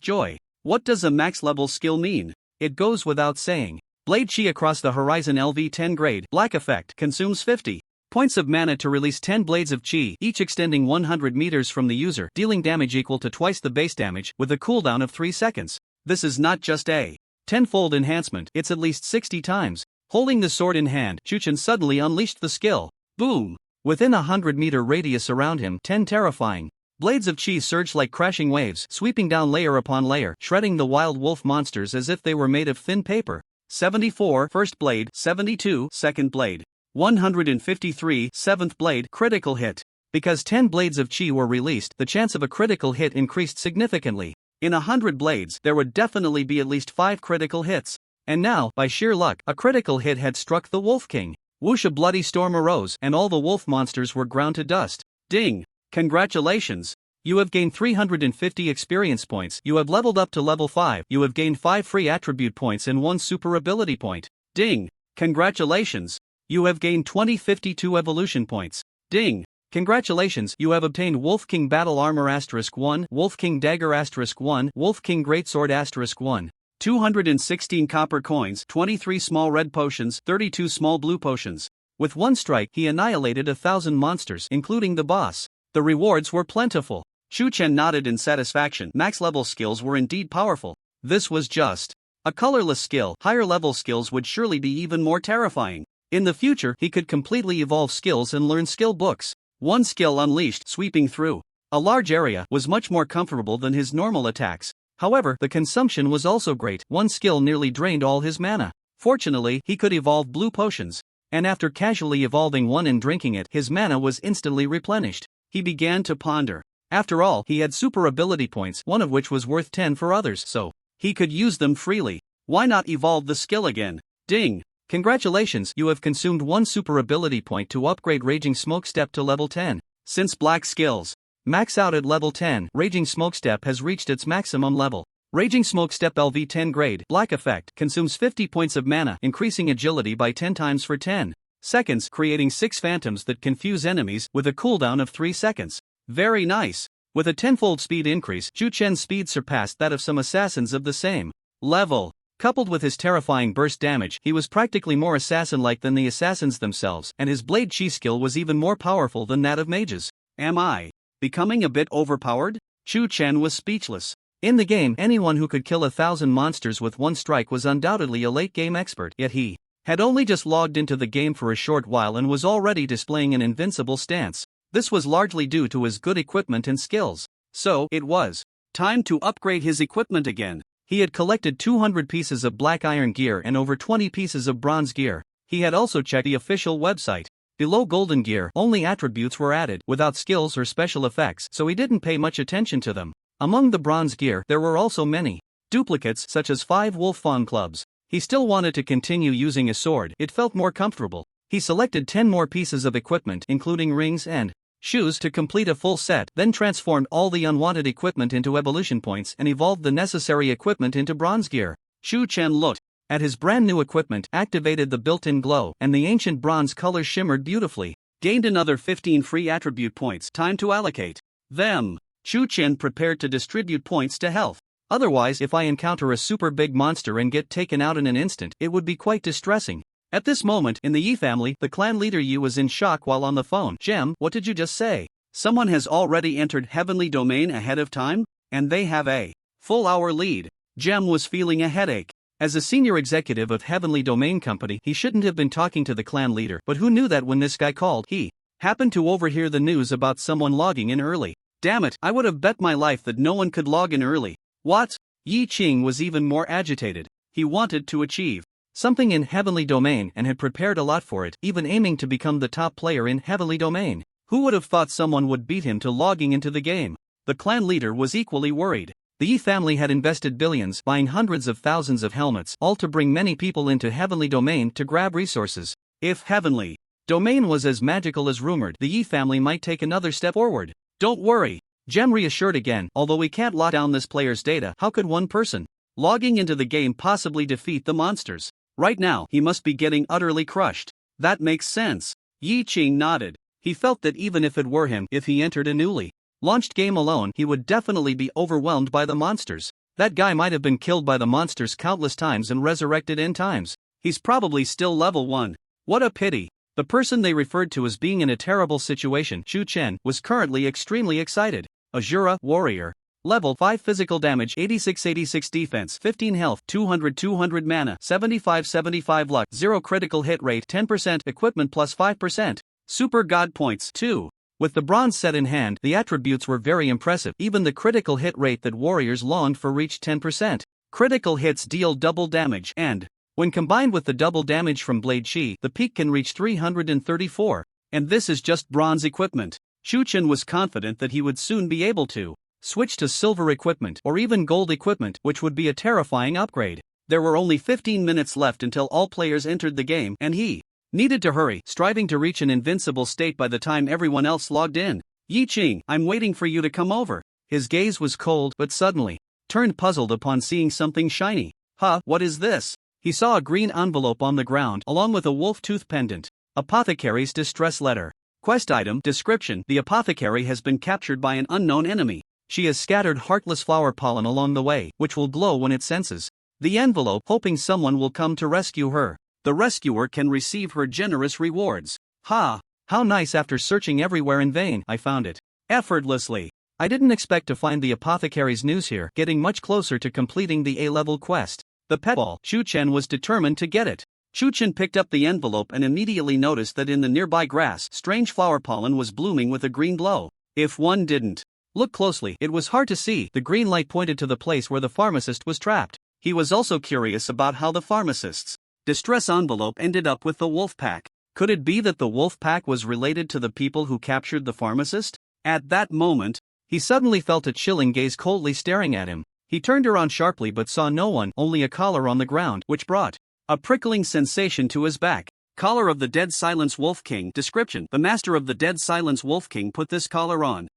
joy. What does a max level skill mean? It goes without saying. Blade Chi Across the Horizon LV10 grade, Black Effect, consumes 50 points of mana to release 10 blades of chi, each extending 100 meters from the user, dealing damage equal to twice the base damage, with a cooldown of 3 seconds. This is not just a tenfold enhancement, it's at least 60 times. Holding the sword in hand, Chu Chen suddenly unleashed the skill. Boom! Within a 100-meter radius around him, 10 terrifying blades of chi surged like crashing waves, sweeping down layer upon layer, shredding the wild wolf monsters as if they were made of thin paper. 74 First Blade, 72 Second Blade, 153 Seventh Blade, critical hit. Because 10 blades of chi were released, the chance of a critical hit increased significantly. In 100 blades, there would definitely be at least 5 critical hits. And now, by sheer luck, a critical hit had struck the Wolf King. Whoosh! A bloody storm arose, and all the wolf monsters were ground to dust. Ding! Congratulations! You have gained 350 experience points. You have leveled up to level 5. You have gained 5 free attribute points and 1 super ability point. Ding! Congratulations! You have gained 52 evolution points. Ding! Congratulations, you have obtained Wolf King Battle Armor *1, Wolf King Dagger *1, Wolf King Greatsword *1. 216 copper coins, 23 small red potions, 32 small blue potions. With one strike, he annihilated 1,000 monsters, including the boss. The rewards were plentiful. Chu Chen nodded in satisfaction. Max level skills were indeed powerful. This was just a colorless skill. Higher level skills would surely be even more terrifying. In the future, he could completely evolve skills and learn skill books. One skill unleashed, sweeping through a large area, was much more comfortable than his normal attacks. However, the consumption was also great. One skill nearly drained all his mana. Fortunately, he could evolve blue potions, and after casually evolving one and drinking it, his mana was instantly replenished. He began to ponder. After all, he had super ability points, one of which was worth 10 for others, so he could use them freely. Why not evolve the skill again? Ding! Congratulations, you have consumed 1 super ability point to upgrade Raging Smokestep to level 10. Since black skills max out at level 10, Raging Smokestep has reached its maximum level. Raging Smokestep LV10 grade, Black Effect, consumes 50 points of mana, increasing agility by 10 times for 10 seconds, creating 6 phantoms that confuse enemies, with a cooldown of 3 seconds. Very nice. With a tenfold speed increase, Chu Chen's speed surpassed that of some assassins of the same level. Coupled with his terrifying burst damage, he was practically more assassin-like than the assassins themselves, and his blade chi skill was even more powerful than that of mages. Am I becoming a bit overpowered? Chu Chen was speechless. In the game, anyone who could kill 1,000 monsters with one strike was undoubtedly a late-game expert, yet he had only just logged into the game for a short while and was already displaying an invincible stance. This was largely due to his good equipment and skills. So, it was time to upgrade his equipment again. He had collected 200 pieces of black iron gear and over 20 pieces of bronze gear. He had also checked the official website. Below golden gear, only attributes were added, without skills or special effects, so he didn't pay much attention to them. Among the bronze gear, there were also many duplicates, such as 5 wolf fawn clubs. He still wanted to continue using a sword, it felt more comfortable. He selected 10 more pieces of equipment including rings and shoes to complete a full set, then transformed all the unwanted equipment into evolution points and evolved the necessary equipment into bronze gear. Shu Chen looked at his brand new equipment, activated the built-in glow, and the ancient bronze color shimmered beautifully. Gained another 15 free attribute points, time to allocate them. Shu Chen prepared to distribute points to health. Otherwise, if I encounter a super big monster and get taken out in an instant, it would be quite distressing. At this moment, in the Yi family, the clan leader Yi was in shock while on the phone. Gem, what did you just say? Someone has already entered Heavenly Domain ahead of time? And they have a full hour lead. Gem was feeling a headache. As a senior executive of Heavenly Domain Company, he shouldn't have been talking to the clan leader, but who knew that when this guy called, he happened to overhear the news about someone logging in early. Damn it, I would have bet my life that no one could log in early. What? Yi Qing was even more agitated. He wanted to achieve something in Heavenly Domain and had prepared a lot for it, even aiming to become the top player in Heavenly Domain. Who would have thought someone would beat him to logging into the game? The clan leader was equally worried. The Yi family had invested billions, buying hundreds of thousands of helmets, all to bring many people into Heavenly Domain to grab resources. If Heavenly Domain was as magical as rumored, the Yi family might take another step forward. Don't worry, Gem reassured again, although we can't lock down this player's data, how could one person logging into the game possibly defeat the monsters? Right now, he must be getting utterly crushed. That makes sense. Yi Qing nodded. He felt that even if it were him, if he entered a newly launched game alone, he would definitely be overwhelmed by the monsters. That guy might have been killed by the monsters countless times and resurrected n times. He's probably still level 1. What a pity. The person they referred to as being in a terrible situation, Shu Chen, was currently extremely excited. Azura, warrior. Level 5 physical damage, 86 defense, 15 health, 200 mana, 75 luck, 0 critical hit rate, 10% equipment plus 5%. Super God points, 2. With the bronze set in hand, the attributes were very impressive. Even the critical hit rate that warriors longed for reached 10%. Critical hits deal double damage and, when combined with the double damage from Blade Chi, the peak can reach 334. And this is just bronze equipment. Shu Chen was confident that he would soon be able to switch to silver equipment or even gold equipment, which would be a terrifying upgrade. There were only 15 minutes left until all players entered the game, and he needed to hurry, striving to reach an invincible state by the time everyone else logged in. Yi Qing, I'm waiting for you to come over. His gaze was cold but suddenly turned puzzled upon seeing something shiny. Huh, what is this? He saw a green envelope on the ground along with a wolf tooth pendant. Apothecary's distress letter. Quest item description: the apothecary has been captured by an unknown enemy. She has scattered heartless flower pollen along the way, which will glow when it senses the envelope, hoping someone will come to rescue her. The rescuer can receive her generous rewards. Ha! How nice. After searching everywhere in vain, I found it effortlessly. I didn't expect to find the apothecary's news here, getting much closer to completing the A-level quest. The pet ball. Shu Chen was determined to get it. Shu Chen picked up the envelope and immediately noticed that in the nearby grass, strange flower pollen was blooming with a green glow. If one didn't look closely, it was hard to see. The green light pointed to the place where the pharmacist was trapped. He was also curious about how the pharmacist's distress envelope ended up with the wolf pack. Could it be that the wolf pack was related to the people who captured the pharmacist? At that moment, he suddenly felt a chilling gaze coldly staring at him. He turned around sharply but saw no one, only a collar on the ground, which brought a prickling sensation to his back. Collar of the Dead Silence Wolf King. Description: the master of the Dead Silence Wolf King put this collar on.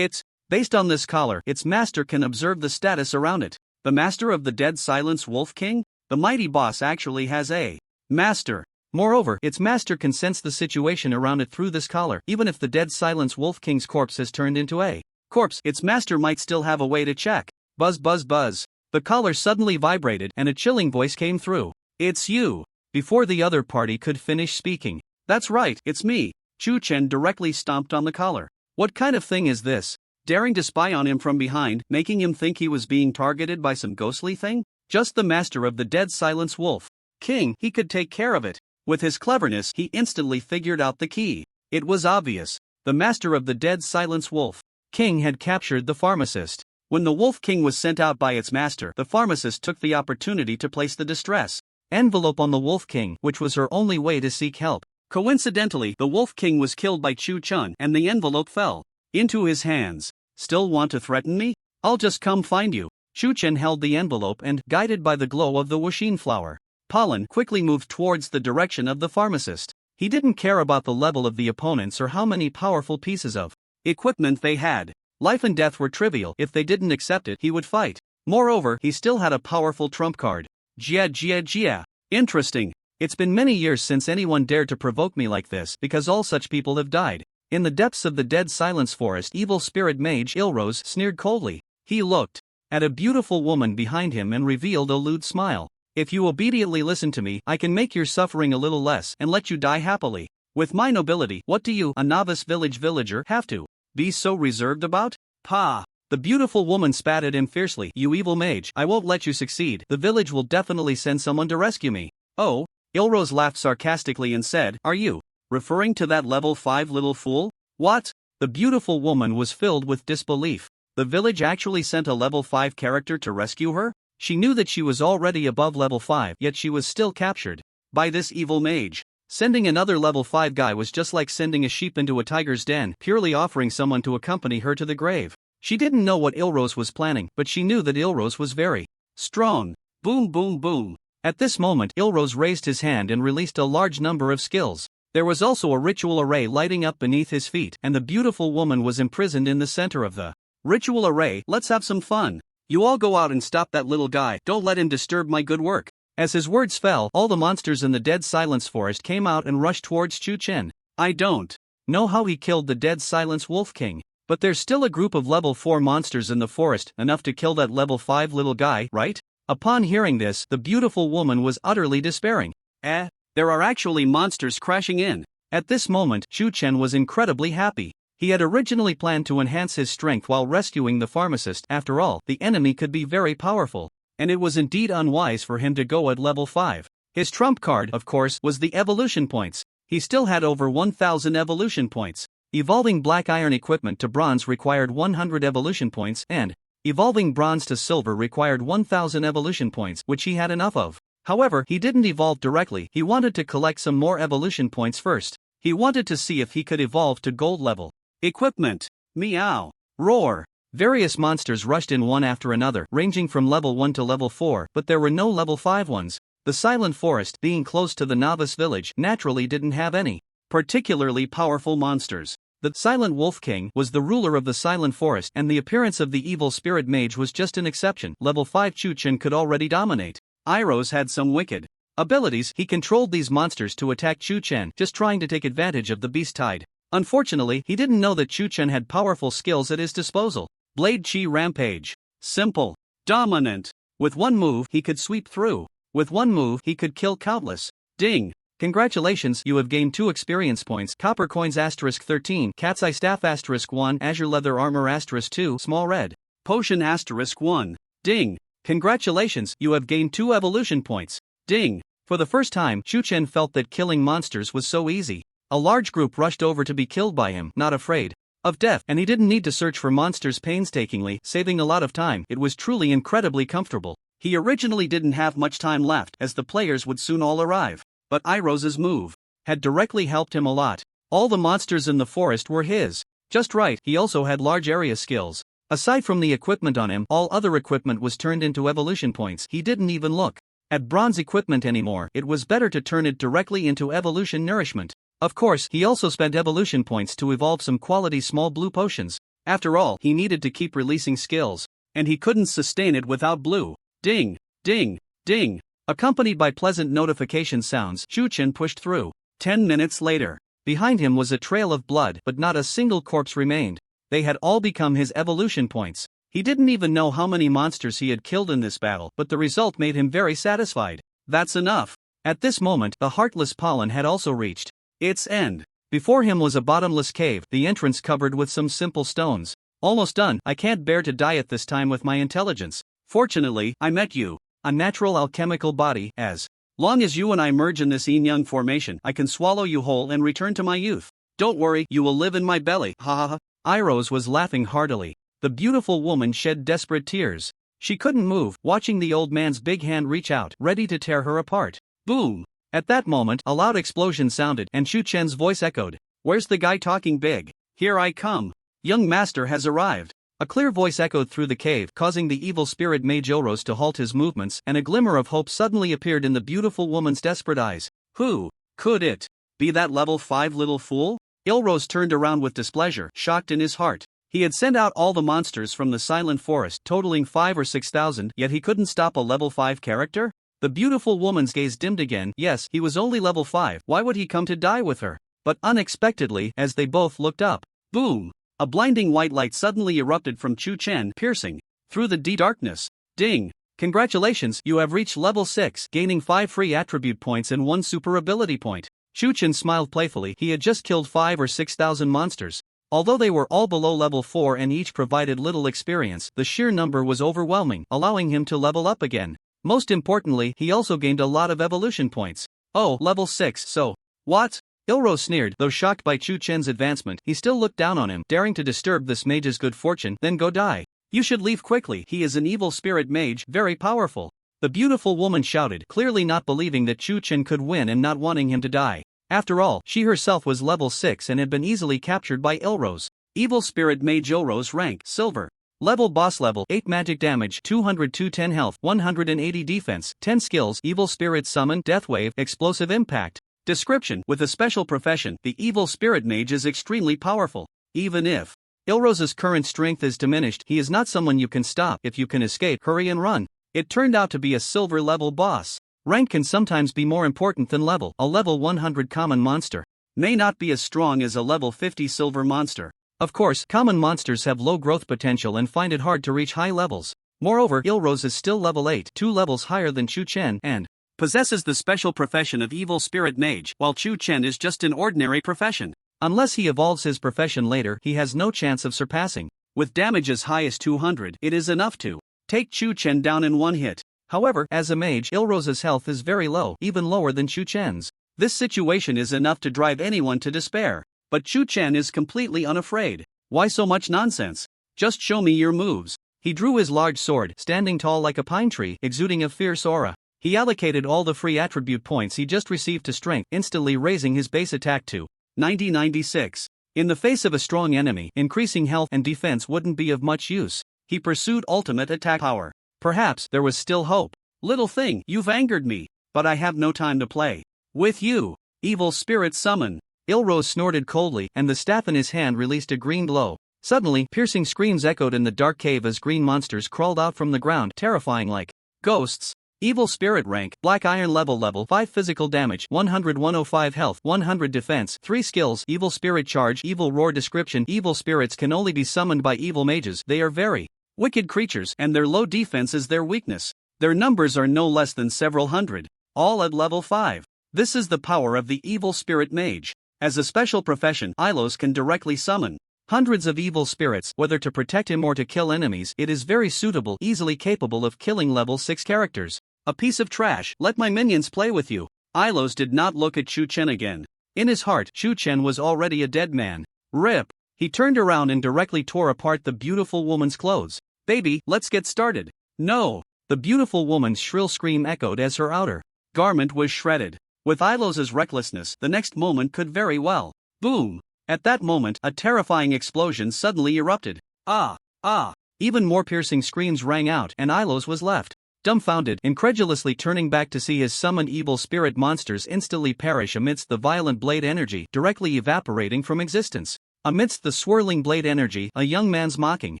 Based on this collar, its master can observe the status around it. The master of the Dead Silence Wolf King? The mighty boss actually has a master. Moreover, its master can sense the situation around it through this collar. Even if the Dead Silence Wolf King's corpse has turned into a corpse, its master might still have a way to check. Buzz buzz buzz. The collar suddenly vibrated and a chilling voice came through. It's you. Before the other party could finish speaking. That's right, it's me. Shu Chen directly stomped on the collar. What kind of thing is this? Daring to spy on him from behind, making him think he was being targeted by some ghostly thing? Just the master of the Dead Silence Wolf King, he could take care of it. With his cleverness, he instantly figured out the key. It was obvious. The master of the Dead Silence Wolf King had captured the pharmacist. When the Wolf King was sent out by its master, the pharmacist took the opportunity to place the distress envelope on the Wolf King, which was her only way to seek help. Coincidentally, the Wolf King was killed by Chu Chun, and the envelope fell into his hands. Still want to threaten me? I'll just come find you. Chu Chen held the envelope and, guided by the glow of the Wuxin flower Pollen quickly moved towards the direction of the pharmacist. He didn't care about the level of the opponents or how many powerful pieces of equipment they had. Life and death were trivial. If they didn't accept it, he would fight. Moreover, he still had a powerful trump card. Jia. Interesting. It's been many years since anyone dared to provoke me like this because all such people have died. In the depths of the dead silence forest, evil spirit mage Ilrose sneered coldly. He looked at a beautiful woman behind him and revealed a lewd smile. If you obediently listen to me, I can make your suffering a little less and let you die happily. With my nobility, what do you, a novice villager, have to be so reserved about? Pa! The beautiful woman spat at him fiercely. You evil mage, I won't let you succeed. The village will definitely send someone to rescue me. Oh? Ilrose laughed sarcastically and said, are you referring to that level 5 little fool? What? The beautiful woman was filled with disbelief. The village actually sent a level 5 character to rescue her? She knew that she was already above level 5, yet she was still captured by this evil mage. Sending another level 5 guy was just like sending a sheep into a tiger's den, purely offering someone to accompany her to the grave. She didn't know what Ilrose was planning, but she knew that Ilrose was very strong. Boom boom boom. At this moment, Ilrose raised his hand and released a large number of skills. There was also a ritual array lighting up beneath his feet, and the beautiful woman was imprisoned in the center of the ritual array. Let's have some fun. You all go out and stop that little guy. Don't let him disturb my good work. As his words fell, all the monsters in the dead silence forest came out and rushed towards Chu Chen. I don't know how he killed the dead silence wolf king, but there's still a group of level 4 monsters in the forest, enough to kill that level 5 little guy, right? Upon hearing this, the beautiful woman was utterly despairing. There are actually monsters crashing in. At this moment, Chu Chen was incredibly happy. He had originally planned to enhance his strength while rescuing the pharmacist. After all, the enemy could be very powerful, and it was indeed unwise for him to go at level 5. His trump card, of course, was the evolution points. He still had over 1,000 evolution points. Evolving black iron equipment to bronze required 100 evolution points, and evolving bronze to silver required 1,000 evolution points, which he had enough of. However, he didn't evolve directly. He wanted to collect some more evolution points first. He wanted to see if he could evolve to gold level. Equipment. Meow. Roar. Various monsters rushed in one after another, ranging from level 1 to level 4, but there were no level 5 ones. The silent forest, being close to the novice village, naturally didn't have any particularly powerful monsters. The Silent Wolf King was the ruler of the silent forest, and the appearance of the evil spirit mage was just an exception. Level 5 Chu Chen could already dominate. Ilrose had some wicked abilities. He controlled these monsters to attack Chu Chen, just trying to take advantage of the beast tide. Unfortunately, he didn't know that Chu Chen had powerful skills at his disposal. Blade Chi Rampage. Simple. Dominant. With one move, he could sweep through. With one move, he could kill countless. Ding. Congratulations, you have gained 2 experience points. Copper coins *13, Cat's Eye Staff *1, Azure Leather Armor *2, Small Red Potion *1. Ding. Congratulations, you have gained 2 evolution points. Ding. For the first time, Chu Chen felt that killing monsters was so easy. A large group rushed over to be killed by him, not afraid of death, and he didn't need to search for monsters painstakingly, saving a lot of time. It was truly incredibly comfortable. He originally didn't have much time left, as the players would soon all arrive. But Irose's move had directly helped him a lot. All the monsters in the forest were his. Just right, he also had large area skills. Aside from the equipment on him, all other equipment was turned into evolution points. He didn't even look at bronze equipment anymore. It was better to turn it directly into evolution nourishment. Of course, he also spent evolution points to evolve some quality small blue potions. After all, he needed to keep releasing skills, and he couldn't sustain it without blue. Ding, ding, ding. Accompanied by pleasant notification sounds, Chu Chen pushed through. 10 minutes later, behind him was a trail of blood, but not a single corpse remained. They had all become his evolution points. He didn't even know how many monsters he had killed in this battle, but the result made him very satisfied. That's enough. At this moment, the heartless Pollen had also reached its end. Before him was a bottomless cave, the entrance covered with some simple stones. Almost done. I can't bear to die at this time with my intelligence. Fortunately, I met you. A natural alchemical body. As long as you and I merge in this yin-yang formation, I can swallow you whole and return to my youth. Don't worry, you will live in my belly. Ha ha ha. Irose was laughing heartily. The beautiful woman shed desperate tears. She couldn't move, watching the old man's big hand reach out, ready to tear her apart. Boom! At that moment, a loud explosion sounded, and Chu Chen's voice echoed. Where's the guy talking big? Here I come. Young master has arrived. A clear voice echoed through the cave, causing the evil spirit mage Ilros to halt his movements, and a glimmer of hope suddenly appeared in the beautiful woman's desperate eyes. Who could it be, that level 5 little fool? Ilros turned around with displeasure, shocked in his heart. He had sent out all the monsters from the silent forest, totaling 5 or 6,000, yet he couldn't stop a level 5 character? The beautiful woman's gaze dimmed again. Yes, he was only level 5, why would he come to die with her? But unexpectedly, as they both looked up, boom! A blinding white light suddenly erupted from Chu Chen, piercing through the deep darkness. Ding! Congratulations, you have reached level 6, gaining 5 free attribute points and 1 super ability point. Chu Chen smiled playfully. He had just killed 5 or 6,000 monsters. Although they were all below level 4 and each provided little experience, the sheer number was overwhelming, allowing him to level up again. Most importantly, he also gained a lot of evolution points. Oh, level 6, so what? Ilros sneered. Though shocked by Chu Chen's advancement, he still looked down on him, daring to disturb this mage's good fortune. Then go die. You should leave quickly. He is an evil spirit mage, very powerful. The beautiful woman shouted, clearly not believing that Chu Chen could win and not wanting him to die. After all, she herself was level 6 and had been easily captured by Ilros. Evil spirit mage Ilros, rank silver. Level boss level 8 magic damage, 210 health, 180 defense, 10 skills, evil spirit summon, death wave, explosive impact. Description: with a special profession, the evil spirit mage is extremely powerful. Even if Ilros's current strength is diminished, he is not someone you can stop. If you can escape, hurry and run. It turned out to be a silver level boss. Rank can sometimes be more important than level. A level 100 common monster may not be as strong as a level 50 silver monster. Of course, common monsters have low growth potential and find it hard to reach high levels. Moreover, Ilros is still level 8, 2 levels higher than Chu Chen, and possesses the special profession of evil spirit mage, while Chu Chen is just an ordinary profession. Unless he evolves his profession later, he has no chance of surpassing. With damage as high as 200, it is enough to take Chu Chen down in one hit. However, as a mage, Ilros's health is very low, even lower than Chu Chen's. This situation is enough to drive anyone to despair. But Chu Chen is completely unafraid. Why so much nonsense? Just show me your moves. He drew his large sword, standing tall like a pine tree, exuding a fierce aura. He allocated all the free attribute points he just received to strength, instantly raising his base attack to 90-96. In the face of a strong enemy, increasing health and defense wouldn't be of much use. He pursued ultimate attack power. Perhaps there was still hope. Little thing, you've angered me, but I have no time to play with you. Evil spirit summon. Ilros snorted coldly, and the staff in his hand released a green glow. Suddenly, piercing screams echoed in the dark cave as green monsters crawled out from the ground, terrifying like ghosts. Evil spirit rank, black iron level 5 physical damage, 105 health, 100 defense, 3 skills, evil spirit charge, evil roar. Description: evil spirits can only be summoned by evil mages. They are very wicked creatures, and their low defense is their weakness. Their numbers are no less than several hundred, all at level 5. This is the power of the evil spirit mage. As a special profession, Ilros can directly summon hundreds of evil spirits, whether to protect him or to kill enemies. It is very suitable, easily capable of killing level 6 characters. A piece of trash, let my minions play with you. Ilros did not look at Chu Chen again. In his heart, Chu Chen was already a dead man. Rip! He turned around and directly tore apart the beautiful woman's clothes. Baby, let's get started. No! The beautiful woman's shrill scream echoed as her outer garment was shredded. With Ilos's recklessness, the next moment could very well. Boom! At that moment, a terrifying explosion suddenly erupted. Ah! Ah! Even more piercing screams rang out, and Illos was left dumbfounded, incredulously turning back to see his summoned evil spirit monsters instantly perish amidst the violent blade energy directly evaporating from existence. Amidst the swirling blade energy, a young man's mocking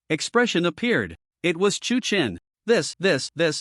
expression appeared. It was Chu Chen. This,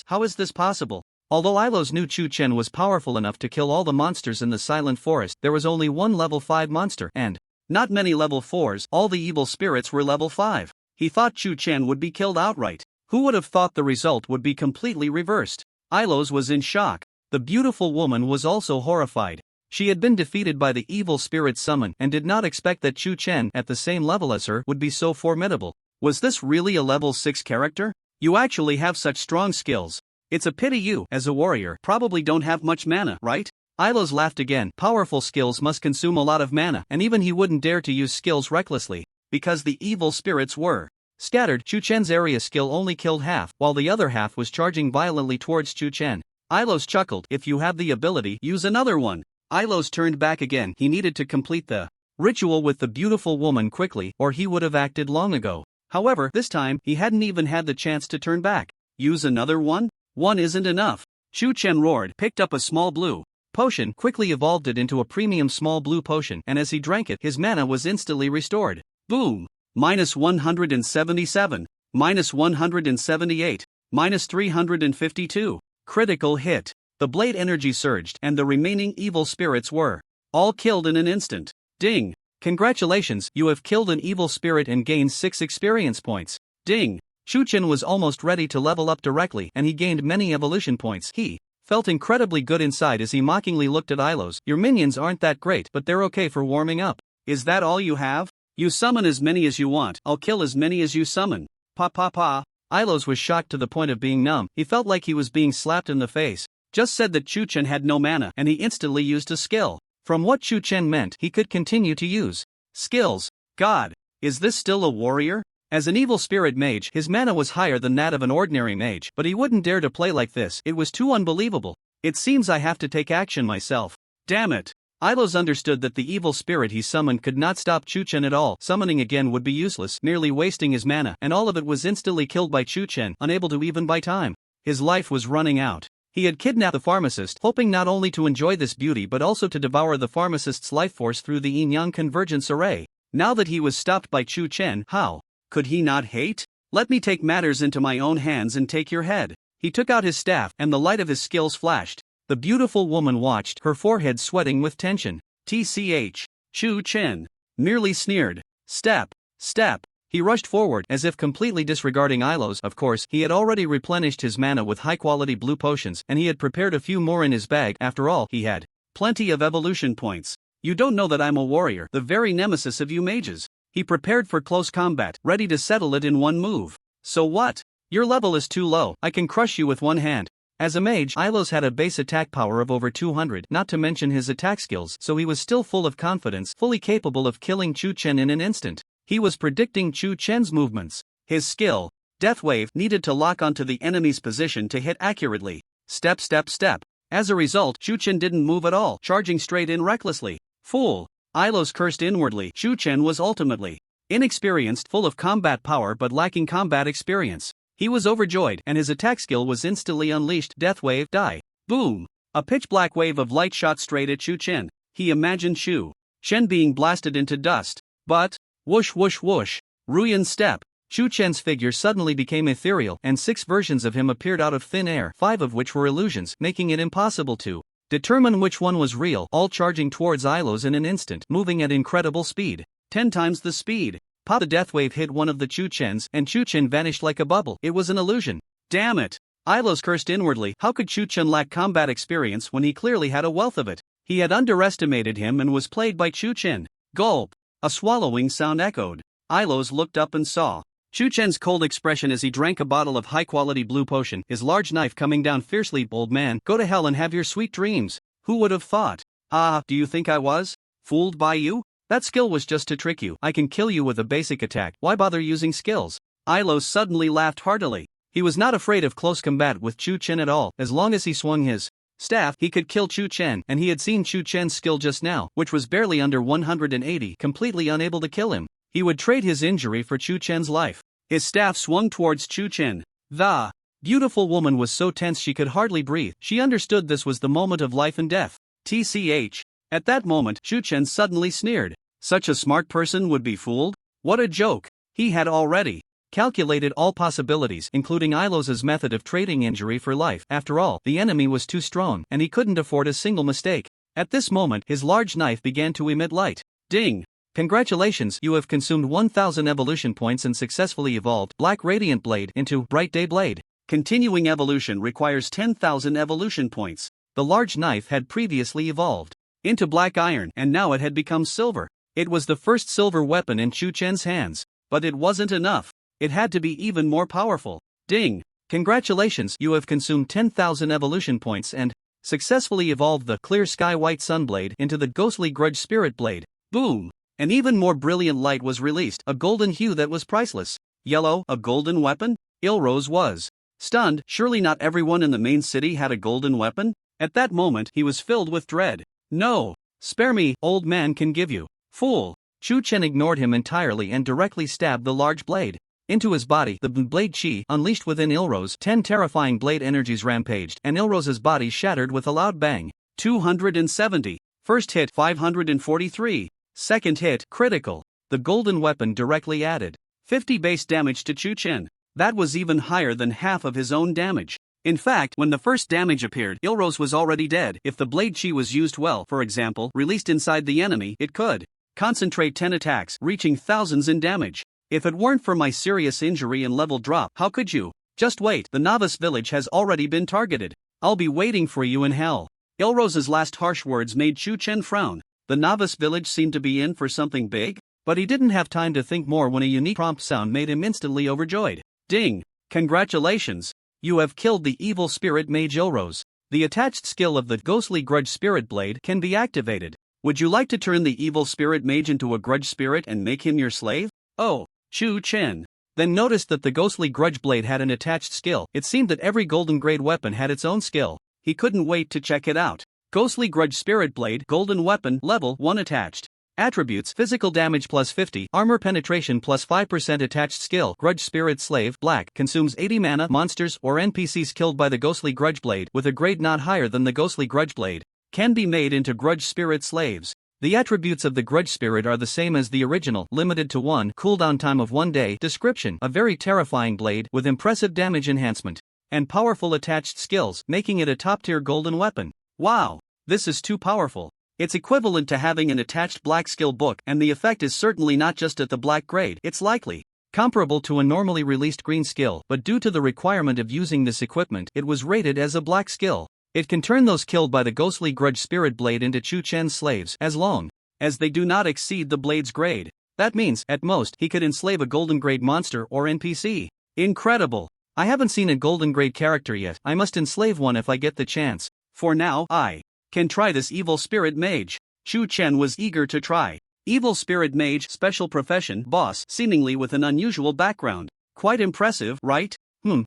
how is this possible? Although Illos knew Chu Chen was powerful enough to kill all the monsters in the silent forest, there was only one level 5 monster, and not many level 4s. All the evil spirits were level 5. He thought Chu Chen would be killed outright. Who would have thought the result would be completely reversed? Illos was in shock. The beautiful woman was also horrified. She had been defeated by the evil spirit summon and did not expect that Chu Chen, at the same level as her, would be so formidable. Was this really a level 6 character? You actually have such strong skills. It's a pity you, as a warrior, probably don't have much mana, right? Illos laughed again. Powerful skills must consume a lot of mana, and even he wouldn't dare to use skills recklessly, because the evil spirits were scattered. Chu Chen's area skill only killed half, while the other half was charging violently towards Chu Chen. Illos chuckled. If you have the ability, use another one. Illos turned back again. He needed to complete the ritual with the beautiful woman quickly, or he would have acted long ago. However, this time, he hadn't even had the chance to turn back. Use another one? One isn't enough. Chu Chen roared, picked up a small blue potion, quickly evolved it into a premium small blue potion, and as he drank it, his mana was instantly restored. Boom! -177, -178, -352. Critical hit. The blade energy surged, and the remaining evil spirits were all killed in an instant. Ding! Congratulations, you have killed an evil spirit and gained 6 experience points. Ding! Chu Chen was almost ready to level up directly, and he gained many evolution points. He felt incredibly good inside as he mockingly looked at Ilos. Your minions aren't that great, but they're okay for warming up. Is that all you have? You summon as many as you want, I'll kill as many as you summon. Pa pa pa. Ilos was shocked to the point of being numb. He felt like he was being slapped in the face. Just said that Chu Chen had no mana, and he instantly used a skill. From what Chu Chen meant, he could continue to use skills. God, is this still a warrior? As an evil spirit mage, his mana was higher than that of an ordinary mage, but he wouldn't dare to play like this. It was too unbelievable. It seems I have to take action myself. Damn it. Ilos understood that the evil spirit he summoned could not stop Chu Chen at all. Summoning again would be useless, merely wasting his mana, and all of it was instantly killed by Chu Chen, unable to even buy time. His life was running out. He had kidnapped the pharmacist, hoping not only to enjoy this beauty but also to devour the pharmacist's life force through the yin-yang convergence array. Now that he was stopped by Chu Chen, how could he not hate? Let me take matters into my own hands and take your head. He took out his staff, and the light of his skills flashed. The beautiful woman watched, her forehead sweating with tension. TCH. Chu Chen merely sneered. Step. Step. He rushed forward, as if completely disregarding Ilos. Of course, he had already replenished his mana with high-quality blue potions, and he had prepared a few more in his bag. After all, he had plenty of evolution points. You don't know that I'm a warrior, the very nemesis of you mages. He prepared for close combat, ready to settle it in one move. So what? Your level is too low, I can crush you with one hand. As a mage, Ilos had a base attack power of over 200, not to mention his attack skills, so he was still full of confidence, fully capable of killing Chu Chen in an instant. He was predicting Chu Chen's movements. His skill, Death Wave, needed to lock onto the enemy's position to hit accurately. Step, step, step. As a result, Chu Chen didn't move at all, charging straight in recklessly. Fool. Ilos cursed inwardly. Chu Chen was ultimately inexperienced, full of combat power but lacking combat experience. He was overjoyed, and his attack skill was instantly unleashed. Death Wave, die. Boom! A pitch-black wave of light shot straight at Chu Chen. He imagined Chu Chen being blasted into dust. But, whoosh whoosh whoosh, Ruyan step. Chu Chen's figure suddenly became ethereal, and 6 versions of him appeared out of thin air, 5 of which were illusions, making it impossible to determine which one was real, all charging towards Ilos in an instant, moving at incredible speed. 10 times the speed. Pop! The death wave hit one of the Chu Chens, and Chu Chen vanished like a bubble. It was an illusion. Damn it! Ilos cursed inwardly. How could Chu Chen lack combat experience when he clearly had a wealth of it? He had underestimated him and was played by Chu Chen. Gulp! A swallowing sound echoed. Ilos looked up and saw Chu Chen's cold expression as he drank a bottle of high-quality blue potion, his large knife coming down fiercely. Old man, go to hell and have your sweet dreams. Who would have thought? Ah, do you think I was fooled by you? That skill was just to trick you. I can kill you with a basic attack. Why bother using skills? Ilos suddenly laughed heartily. He was not afraid of close combat with Chu Chen at all. As long as he swung his staff, he could kill Chu Chen, and he had seen Chu Chen's skill just now, which was barely under 180, completely unable to kill him. He would trade his injury for Chu Chen's life. His staff swung towards Chu Chen. The beautiful woman was so tense she could hardly breathe. She understood this was the moment of life and death. TCH. At that moment, Chu Chen suddenly sneered. Such a smart person would be fooled? What a joke! He had already calculated all possibilities, including Ilos's method of trading injury for life. After all, the enemy was too strong, and he couldn't afford a single mistake. At this moment, his large knife began to emit light. Ding! Congratulations, you have consumed 1000 evolution points and successfully evolved Black Radiant Blade into Bright Day Blade. Continuing evolution requires 10,000 evolution points. The large knife had previously evolved into Black Iron, and now it had become silver. It was the first silver weapon in Chu Chen's hands. But it wasn't enough. It had to be even more powerful. Ding! Congratulations, you have consumed 10,000 evolution points and successfully evolved the Clear Sky White Sunblade into the Ghostly Grudge Spirit Blade. Boom! An even more brilliant light was released, a golden hue that was priceless. Yellow, a golden weapon? Ilrose was stunned. Surely not everyone in the main city had a golden weapon? At that moment, he was filled with dread. No! Spare me, old man can give you. Fool! Chu Chen ignored him entirely and directly stabbed the large blade. Into his body, the blade chi unleashed within Ilrose. 10 terrifying blade energies rampaged, and Ilrose's body shattered with a loud bang. 270. First hit 543. Second hit critical. The golden weapon directly added 50 base damage to Chu Chen. That was even higher than half of his own damage. In fact, when the first damage appeared, Ilrose was already dead. If the blade chi was used well, for example, released inside the enemy, it could concentrate 10 attacks, reaching thousands in damage. If it weren't for my serious injury and level drop, how could you? Just wait, the novice village has already been targeted. I'll be waiting for you in hell. Ilrose's last harsh words made Chu Chen frown. The novice village seemed to be in for something big, but he didn't have time to think more when a unique prompt sound made him instantly overjoyed. Ding! Congratulations! You have killed the evil spirit mage Ilrose. The attached skill of the ghostly grudge spirit blade can be activated. Would you like to turn the evil spirit mage into a grudge spirit and make him your slave? Oh, Chu Chen then noticed that the ghostly grudge blade had an attached skill. It seemed that every golden grade weapon had its own skill. He couldn't wait to check it out. Ghostly grudge spirit blade, golden weapon, level 1 attached. Attributes: physical damage plus 50, armor penetration plus 5%. Attached skill: grudge spirit slave, black, consumes 80 mana. Monsters or NPCs killed by the ghostly grudge blade with a grade not higher than the ghostly grudge blade can be made into grudge spirit slaves. The attributes of the grudge spirit are the same as the original, limited to 1, cooldown time of 1 day. Description: a very terrifying blade with impressive damage enhancement and powerful attached skills, making it a top-tier golden weapon. Wow, this is too powerful. It's equivalent to having an attached black skill book, and the effect is certainly not just at the black grade. It's likely comparable to a normally released green skill, but due to the requirement of using this equipment, it was rated as a black skill. It can turn those killed by the ghostly grudge spirit blade into Chu Chen's slaves as long as they do not exceed the blade's grade. That means, at most, he could enslave a golden grade monster or NPC. Incredible! I haven't seen a golden grade character yet. I must enslave one if I get the chance. For now, I can try this evil spirit mage. Chu Chen was eager to try. Evil spirit mage, special profession, boss, seemingly with an unusual background. Quite impressive, right?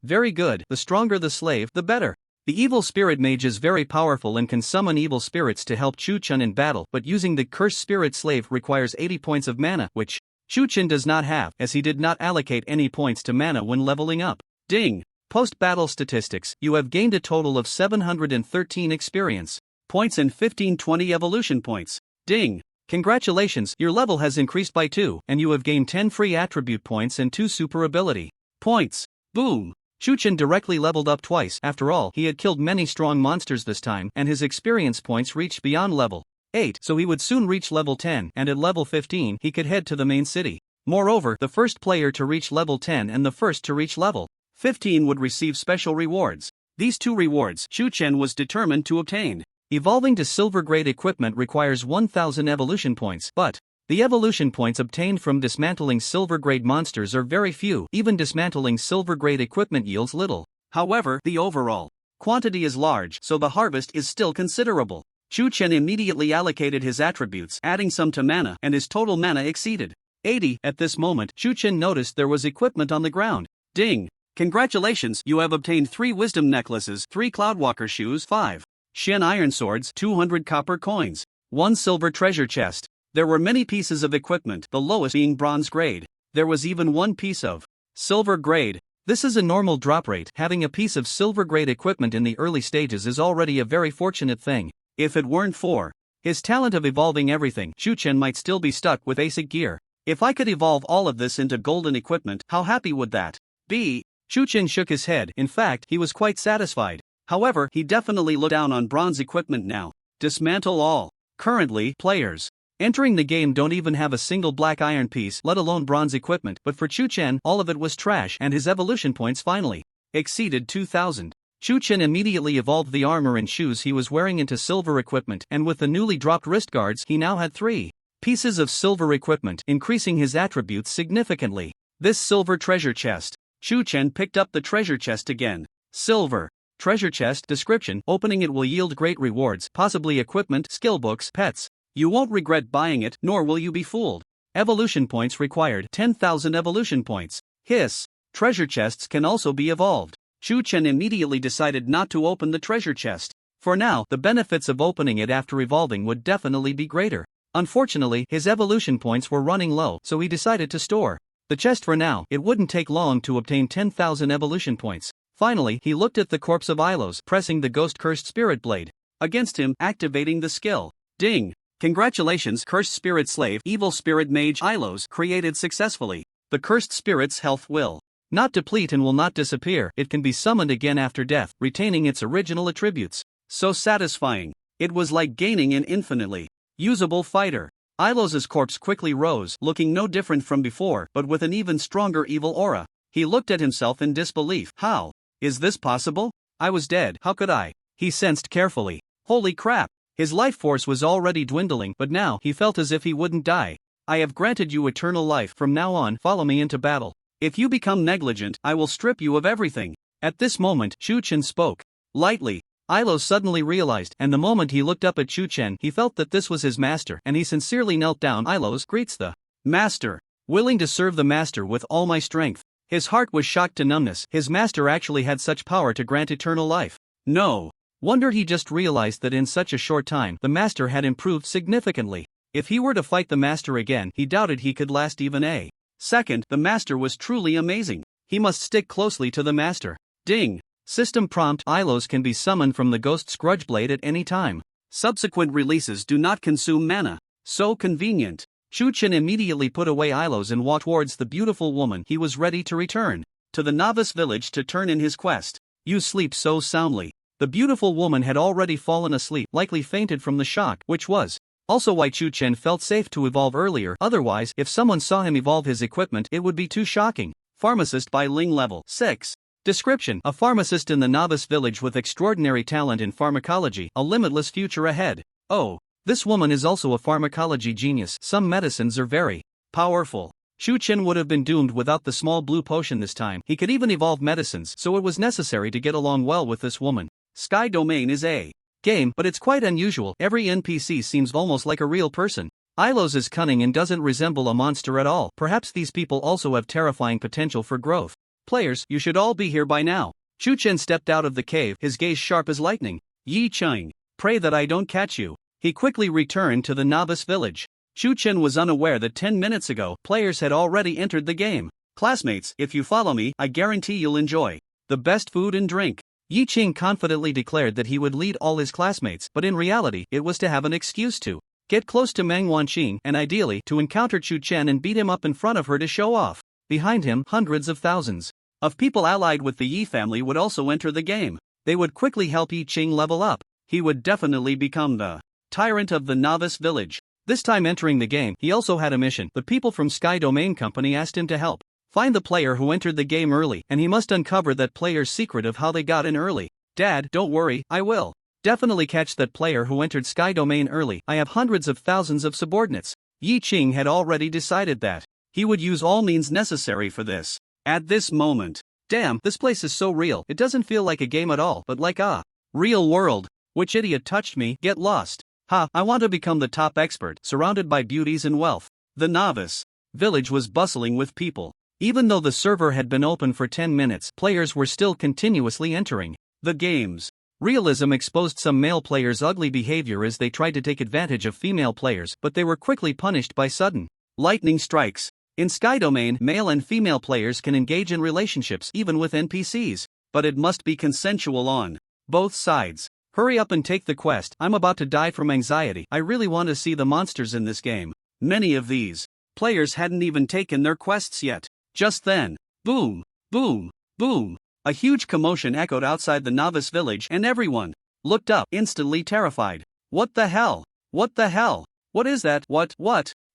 Very good. The stronger the slave, the better. The evil spirit mage is very powerful and can summon evil spirits to help Chu Chen in battle, but using the cursed spirit slave requires 80 points of mana, which Chu Chen does not have, as he did not allocate any points to mana when leveling up. Ding! Post-battle statistics: you have gained a total of 713 experience points and 1520 evolution points. Ding! Congratulations, your level has increased by 2, and you have gained 10 free attribute points and 2 super ability points. Boom! Chu Chen directly leveled up twice. After all, he had killed many strong monsters this time, and his experience points reached beyond level 8, so he would soon reach level 10, and at level 15 he could head to the main city. Moreover, the first player to reach level 10 and the first to reach level 15 would receive special rewards. These 2 rewards Chu Chen was determined to obtain. Evolving to silver grade equipment requires 1000 evolution points, but the evolution points obtained from dismantling silver grade monsters are very few. Even dismantling silver grade equipment yields little. However, the overall quantity is large, so the harvest is still considerable. Chu Chen immediately allocated his attributes, adding some to mana, and his total mana exceeded 80. At this moment, Chu Chen noticed there was equipment on the ground. Ding! Congratulations, you have obtained 3 wisdom necklaces, 3 cloudwalker shoes, 5 Shen iron swords, 200 copper coins, 1 silver treasure chest. There were many pieces of equipment, the lowest being bronze grade. There was even 1 piece of silver grade. This is a normal drop rate. Having a piece of silver grade equipment in the early stages is already a very fortunate thing. If it weren't for his talent of evolving everything, Chu Chen might still be stuck with basic gear. If I could evolve all of this into golden equipment, how happy would that be? Chu Chen shook his head. In fact, he was quite satisfied. However, he definitely looked down on bronze equipment now. Dismantle all. Currently, players entering the game don't even have a single black iron piece, let alone bronze equipment, but for Chu Chen, all of it was trash, and his evolution points finally exceeded 2000. Chu Chen immediately evolved the armor and shoes he was wearing into silver equipment, and with the newly dropped wrist guards, he now had 3 pieces of silver equipment, increasing his attributes significantly. This silver treasure chest. Chu Chen picked up the treasure chest again. Silver treasure chest. Description: opening it will yield great rewards, possibly equipment, skill books, pets. You won't regret buying it, nor will you be fooled. Evolution points required: 10,000 evolution points. Hiss. Treasure chests can also be evolved. Chu Chen immediately decided not to open the treasure chest. For now, the benefits of opening it after evolving would definitely be greater. Unfortunately, his evolution points were running low, so he decided to store The chest for now. It wouldn't take long to obtain 10,000 evolution points. Finally, he looked at the corpse of Ilos, pressing the ghost-cursed spirit blade against him, activating the skill. Ding! Congratulations, cursed spirit slave, evil spirit mage Ilos, created successfully. The cursed spirit's health will not deplete and will not disappear. It can be summoned again after death, retaining its original attributes. So satisfying. It was like gaining an infinitely usable fighter. Ilos's corpse quickly rose, looking no different from before, but with an even stronger evil aura. He looked at himself in disbelief. How is this possible? I was dead. How could I? He sensed carefully. Holy crap! His life force was already dwindling, but now he felt as if he wouldn't die. I have granted you eternal life. From now on, follow me into battle. If you become negligent, I will strip you of everything. At this moment, Chu-chen spoke lightly. Ilos suddenly realized, and the moment he looked up at Chu-chen, he felt that this was his master, and he sincerely knelt down. Ilos greets the master, willing to serve the master with all my strength. His heart was shocked to numbness. His master actually had such power to grant eternal life. No wonder he just realized that in such a short time, the master had improved significantly. If he were to fight the master again, he doubted he could last even a second. The master was truly amazing. He must stick closely to the master. Ding! System prompt: Ilos can be summoned from the Ghost's Grudge Blade at any time. Subsequent releases do not consume mana. So convenient. Chu-chen immediately put away Ilos and walked towards the beautiful woman. He was ready to return to the novice village to turn in his quest. You sleep so soundly. The beautiful woman had already fallen asleep, likely fainted from the shock, which was also why Chu-chen felt safe to evolve earlier. Otherwise, if someone saw him evolve his equipment, it would be too shocking. Pharmacist by Ling level 6. Description: a pharmacist in the novice village with extraordinary talent in pharmacology, a limitless future ahead. Oh, this woman is also a pharmacology genius. Some medicines are very powerful. Chu-chen would have been doomed without the small blue potion this time. He could even evolve medicines, so it was necessary to get along well with this woman. Sky Domain is a game, but it's quite unusual. Every NPC seems almost like a real person. Ilos is cunning and doesn't resemble a monster at all. Perhaps these people also have terrifying potential for growth. Players, you should all be here by now. Chu-chen stepped out of the cave, his gaze sharp as lightning. Yi Cheng, pray that I don't catch you. He quickly returned to the novice village. Chu-chen was unaware that 10 minutes ago, players had already entered the game. Classmates, if you follow me, I guarantee you'll enjoy the best food and drink. Yi Cheng confidently declared that he would lead all his classmates, but in reality, it was to have an excuse to get close to Meng Wanqing and ideally to encounter Chu-chen and beat him up in front of her to show off. Behind him, hundreds of thousands of people allied with the Yi family would also enter the game. They would quickly help Yi Cheng level up. He would definitely become the tyrant of the novice village. This time entering the game, he also had a mission. The people from Sky Domain Company asked him to help find the player who entered the game early, and he must uncover that player's secret of how they got in early. Dad, don't worry, I will definitely catch that player who entered Sky Domain early. I have hundreds of thousands of subordinates. Yi Cheng had already decided that he would use all means necessary for this. At this moment, damn, this place is so real. It doesn't feel like a game at all, but like a real world. Which idiot touched me? Get lost. Ha, I want to become the top expert, surrounded by beauties and wealth. The novice village was bustling with people. Even though the server had been open for 10 minutes, players were still continuously entering the games. Realism exposed some male players' ugly behavior as they tried to take advantage of female players, but they were quickly punished by sudden lightning strikes. In Sky Domain, male and female players can engage in relationships even with NPCs, but it must be consensual on both sides. Hurry up and take the quest. I'm about to die from anxiety. I really want to see the monsters in this game. Many of these players hadn't even taken their quests yet. Just then, boom, boom, boom. A huge commotion echoed outside the novice village and everyone looked up, instantly terrified. What the hell? What the hell? What is that? What?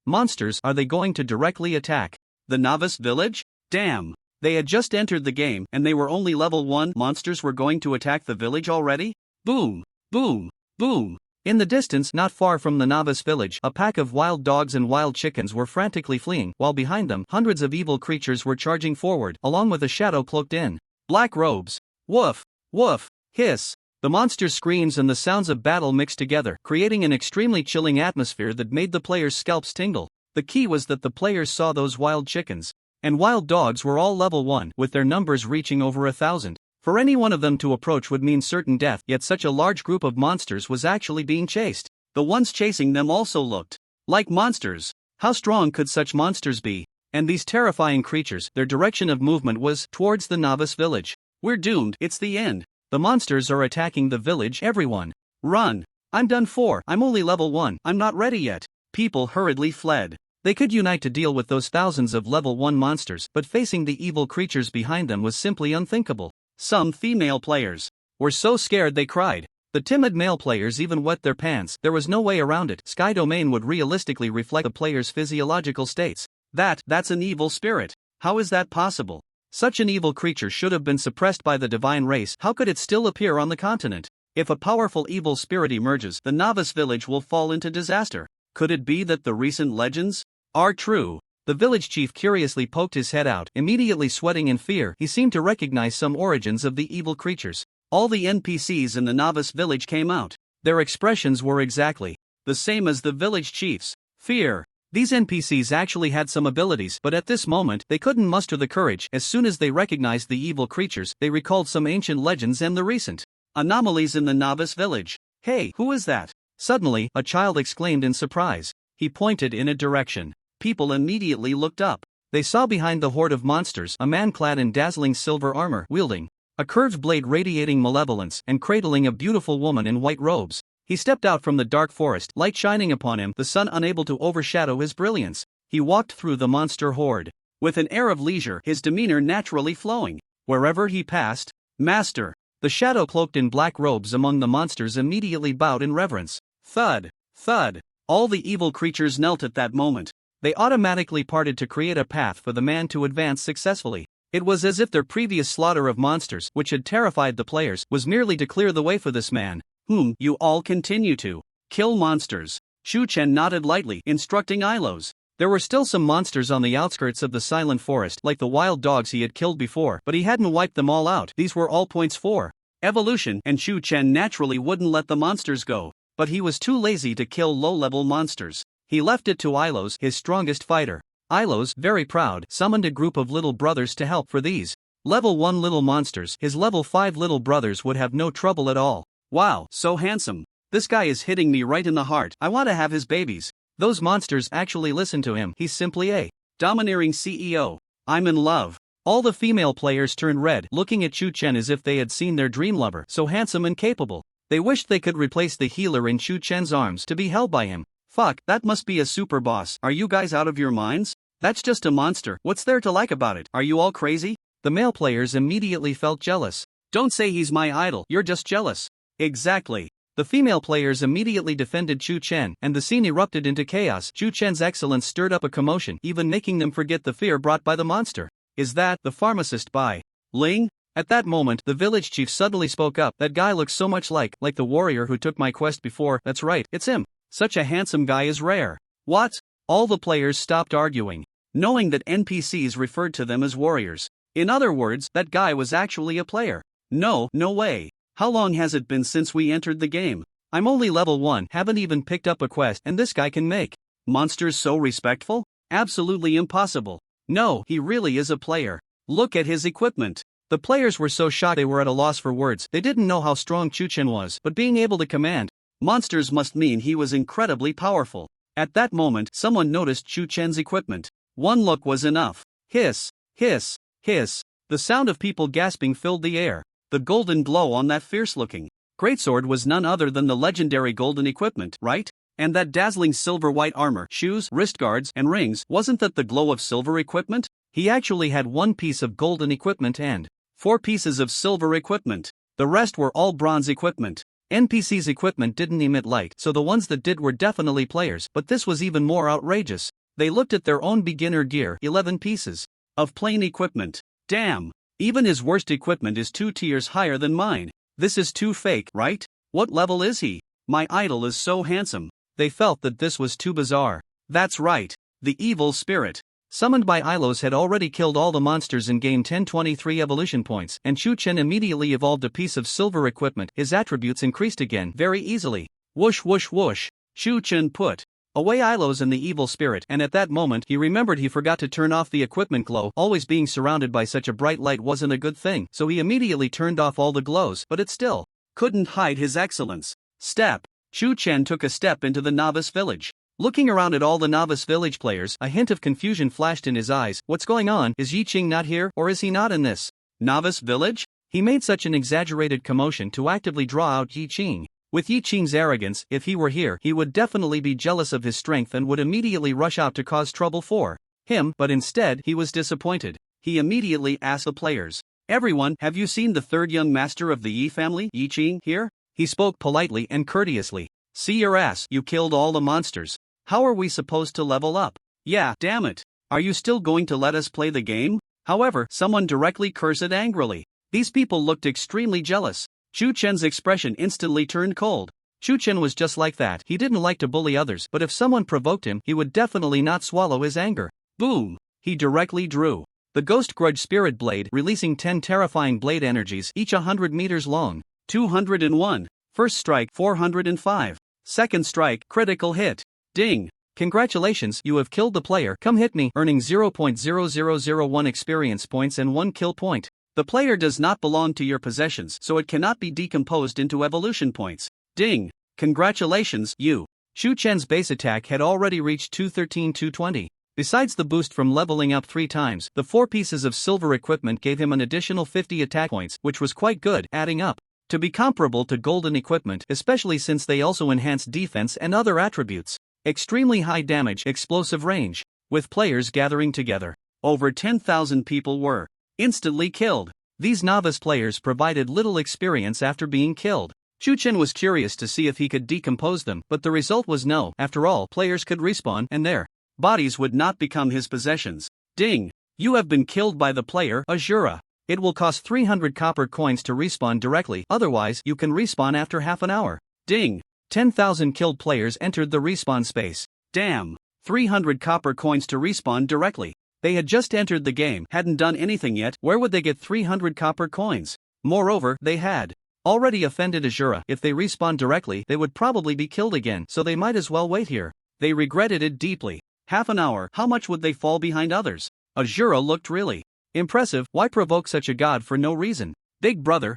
Monsters, are they going to directly attack the novice village? Damn. They had just entered the game and they were only level 1. Monsters were going to attack the village already? Boom, boom, boom. In the distance, not far from the novice village, a pack of wild dogs and wild chickens were frantically fleeing, while behind them, hundreds of evil creatures were charging forward, along with a shadow cloaked in black robes. Woof, woof, hiss. The monsters' screams and the sounds of battle mixed together, creating an extremely chilling atmosphere that made the players' scalps tingle. The key was that the players saw those wild chickens and wild dogs were all level 1, with their numbers reaching over 1,000. For any one of them to approach would mean certain death, yet such a large group of monsters was actually being chased. The ones chasing them also looked like monsters. How strong could such monsters be? And these terrifying creatures, their direction of movement was towards the novice village. We're doomed, it's the end. The monsters are attacking the village, everyone. Run. I'm done for, I'm only level 1, I'm not ready yet. People hurriedly fled. They could unite to deal with those thousands of level 1 monsters, but facing the evil creatures behind them was simply unthinkable. Some female players were so scared they cried. The timid male players even wet their pants. There was no way around it. Sky Domain would realistically reflect a player's physiological states. That's an evil spirit. How is that possible? Such an evil creature should have been suppressed by the divine race. How could it still appear on the continent? If a powerful evil spirit emerges, the novice village will fall into disaster. Could it be that the recent legends are true? The village chief curiously poked his head out, immediately sweating in fear. He seemed to recognize some origins of the evil creatures. All the NPCs in the novice village came out. Their expressions were exactly the same as the village chief's. Fear. These NPCs actually had some abilities, but at this moment, they couldn't muster the courage. As soon as they recognized the evil creatures, they recalled some ancient legends and the recent anomalies in the novice village. Hey, who is that? Suddenly, a child exclaimed in surprise. He pointed in a direction. People immediately looked up. They saw behind the horde of monsters a man clad in dazzling silver armor, wielding a curved blade radiating malevolence and cradling a beautiful woman in white robes. He stepped out from the dark forest, light shining upon him, the sun unable to overshadow his brilliance. He walked through the monster horde with an air of leisure, his demeanor naturally flowing. Wherever he passed, Master. The shadow cloaked in black robes among the monsters immediately bowed in reverence. Thud, thud. All the evil creatures knelt at that moment. They automatically parted to create a path for the man to advance successfully. It was as if their previous slaughter of monsters, which had terrified the players, was merely to clear the way for this man, whom you all continue to kill monsters. Shu Chen nodded lightly, instructing Ilos. There were still some monsters on the outskirts of the silent forest, like the wild dogs he had killed before, but he hadn't wiped them all out. These were all points for evolution, and Shu Chen naturally wouldn't let the monsters go. But he was too lazy to kill low-level monsters. He left it to Ilos, his strongest fighter. Ilos, very proud, summoned a group of little brothers to help for these level 1 little monsters. His level 5 little brothers would have no trouble at all. Wow, so handsome. This guy is hitting me right in the heart. I want to have his babies. Those monsters actually listen to him. He's simply a domineering CEO. I'm in love. All the female players turned red, looking at Shu Chen as if they had seen their dream lover, so handsome and capable. They wished they could replace the healer in Shu Chen's arms to be held by him. Fuck, that must be a super boss. Are you guys out of your minds? That's just a monster. What's there to like about it? Are you all crazy? The male players immediately felt jealous. Don't say he's my idol, you're just jealous. Exactly. The female players immediately defended Shu Chen, and the scene erupted into chaos. Shu Chen's excellence stirred up a commotion, even making them forget the fear brought by the monster. Is that the pharmacist by Ling? At that moment, the village chief suddenly spoke up. That guy looks so much like the warrior who took my quest before. That's right, it's him. Such a handsome guy is rare. What? All the players stopped arguing, knowing that NPCs referred to them as warriors. In other words, that guy was actually a player. No way. How long has it been since we entered the game? I'm only level 1, haven't even picked up a quest, and this guy can make monsters so respectful? Absolutely impossible. No, he really is a player. Look at his equipment. The players were so shocked they were at a loss for words. They didn't know how strong Shu Chen was, but being able to command monsters must mean he was incredibly powerful. At that moment, someone noticed Shu Chen's equipment. One look was enough. Hiss, hiss, hiss. The sound of people gasping filled the air. The golden glow on that fierce-looking greatsword was none other than the legendary golden equipment, right? And that dazzling silver white armor, shoes, wrist guards, and rings, wasn't that the glow of silver equipment? He actually had 1 piece of golden equipment and 4 pieces of silver equipment. The rest were all bronze equipment. NPC's equipment didn't emit light, so the ones that did were definitely players, but this was even more outrageous. They looked at their own beginner gear, 11 pieces of plain equipment. Damn! Even his worst equipment is 2 tiers higher than mine. This is too fake, right? What level is he? My idol is so handsome. They felt that this was too bizarre. That's right. The evil spirit, summoned by Ilos, had already killed all the monsters and gained 1023 evolution points, and Shu Chen immediately evolved a piece of silver equipment. His attributes increased again very easily. Whoosh whoosh whoosh. Shu Chen put away Ilos and the evil spirit, and at that moment he remembered he forgot to turn off the equipment glow. Always being surrounded by such a bright light wasn't a good thing, so he immediately turned off all the glows, but it still couldn't hide his excellence. Step. Shu Chen took a step into the novice village. Looking around at all the novice village players, a hint of confusion flashed in his eyes. What's going on? Is Yi Qing not here, or is he not in this novice village? He made such an exaggerated commotion to actively draw out Yi Qing. With Yi Qing's arrogance, if he were here, he would definitely be jealous of his strength and would immediately rush out to cause trouble for him, but instead, he was disappointed. He immediately asked the players, "Everyone, have you seen the third young master of the Yi family, Yi Qing, here?" He spoke politely and courteously. "See your ass, you killed all the monsters. How are we supposed to level up? Yeah, damn it. Are you still going to let us play the game?" However, someone directly cursed angrily. These people looked extremely jealous. Chu Chen's expression instantly turned cold. Chu Chen was just like that. He didn't like to bully others, but if someone provoked him, he would definitely not swallow his anger. Boom! He directly drew the Ghost Grudge Spirit Blade, releasing 10 terrifying blade energies, each 100 meters long. 201. First strike, 405. Second strike, critical hit. Ding! Congratulations, you have killed the player. Come hit me, earning 0.0001 experience points and 1 kill point. The player does not belong to your possessions, so it cannot be decomposed into evolution points. Ding! Congratulations, you. Chu Chen's base attack had already reached 213-220. Besides the boost from leveling up 3 times, the 4 pieces of silver equipment gave him an additional 50 attack points, which was quite good, adding up to be comparable to golden equipment, especially since they also enhance defense and other attributes. Extremely high damage, explosive range. With players gathering together, over 10,000 people were instantly killed. These novice players provided little experience after being killed. Chu Chen was curious to see if he could decompose them, but the result was no. After all, players could respawn and their bodies would not become his possessions. Ding! You have been killed by the player, Azura. It will cost 300 copper coins to respawn directly, otherwise you can respawn after half an hour. Ding! 10,000 killed players entered the respawn space. Damn! 300 copper coins to respawn directly. They had just entered the game, hadn't done anything yet. Where would they get 300 copper coins? Moreover, they had already offended Azura. If they respawn directly, they would probably be killed again, so they might as well wait here. They regretted it deeply. Half an hour, how much would they fall behind others? Azura looked really impressive. Why provoke such a god for no reason? Big brother,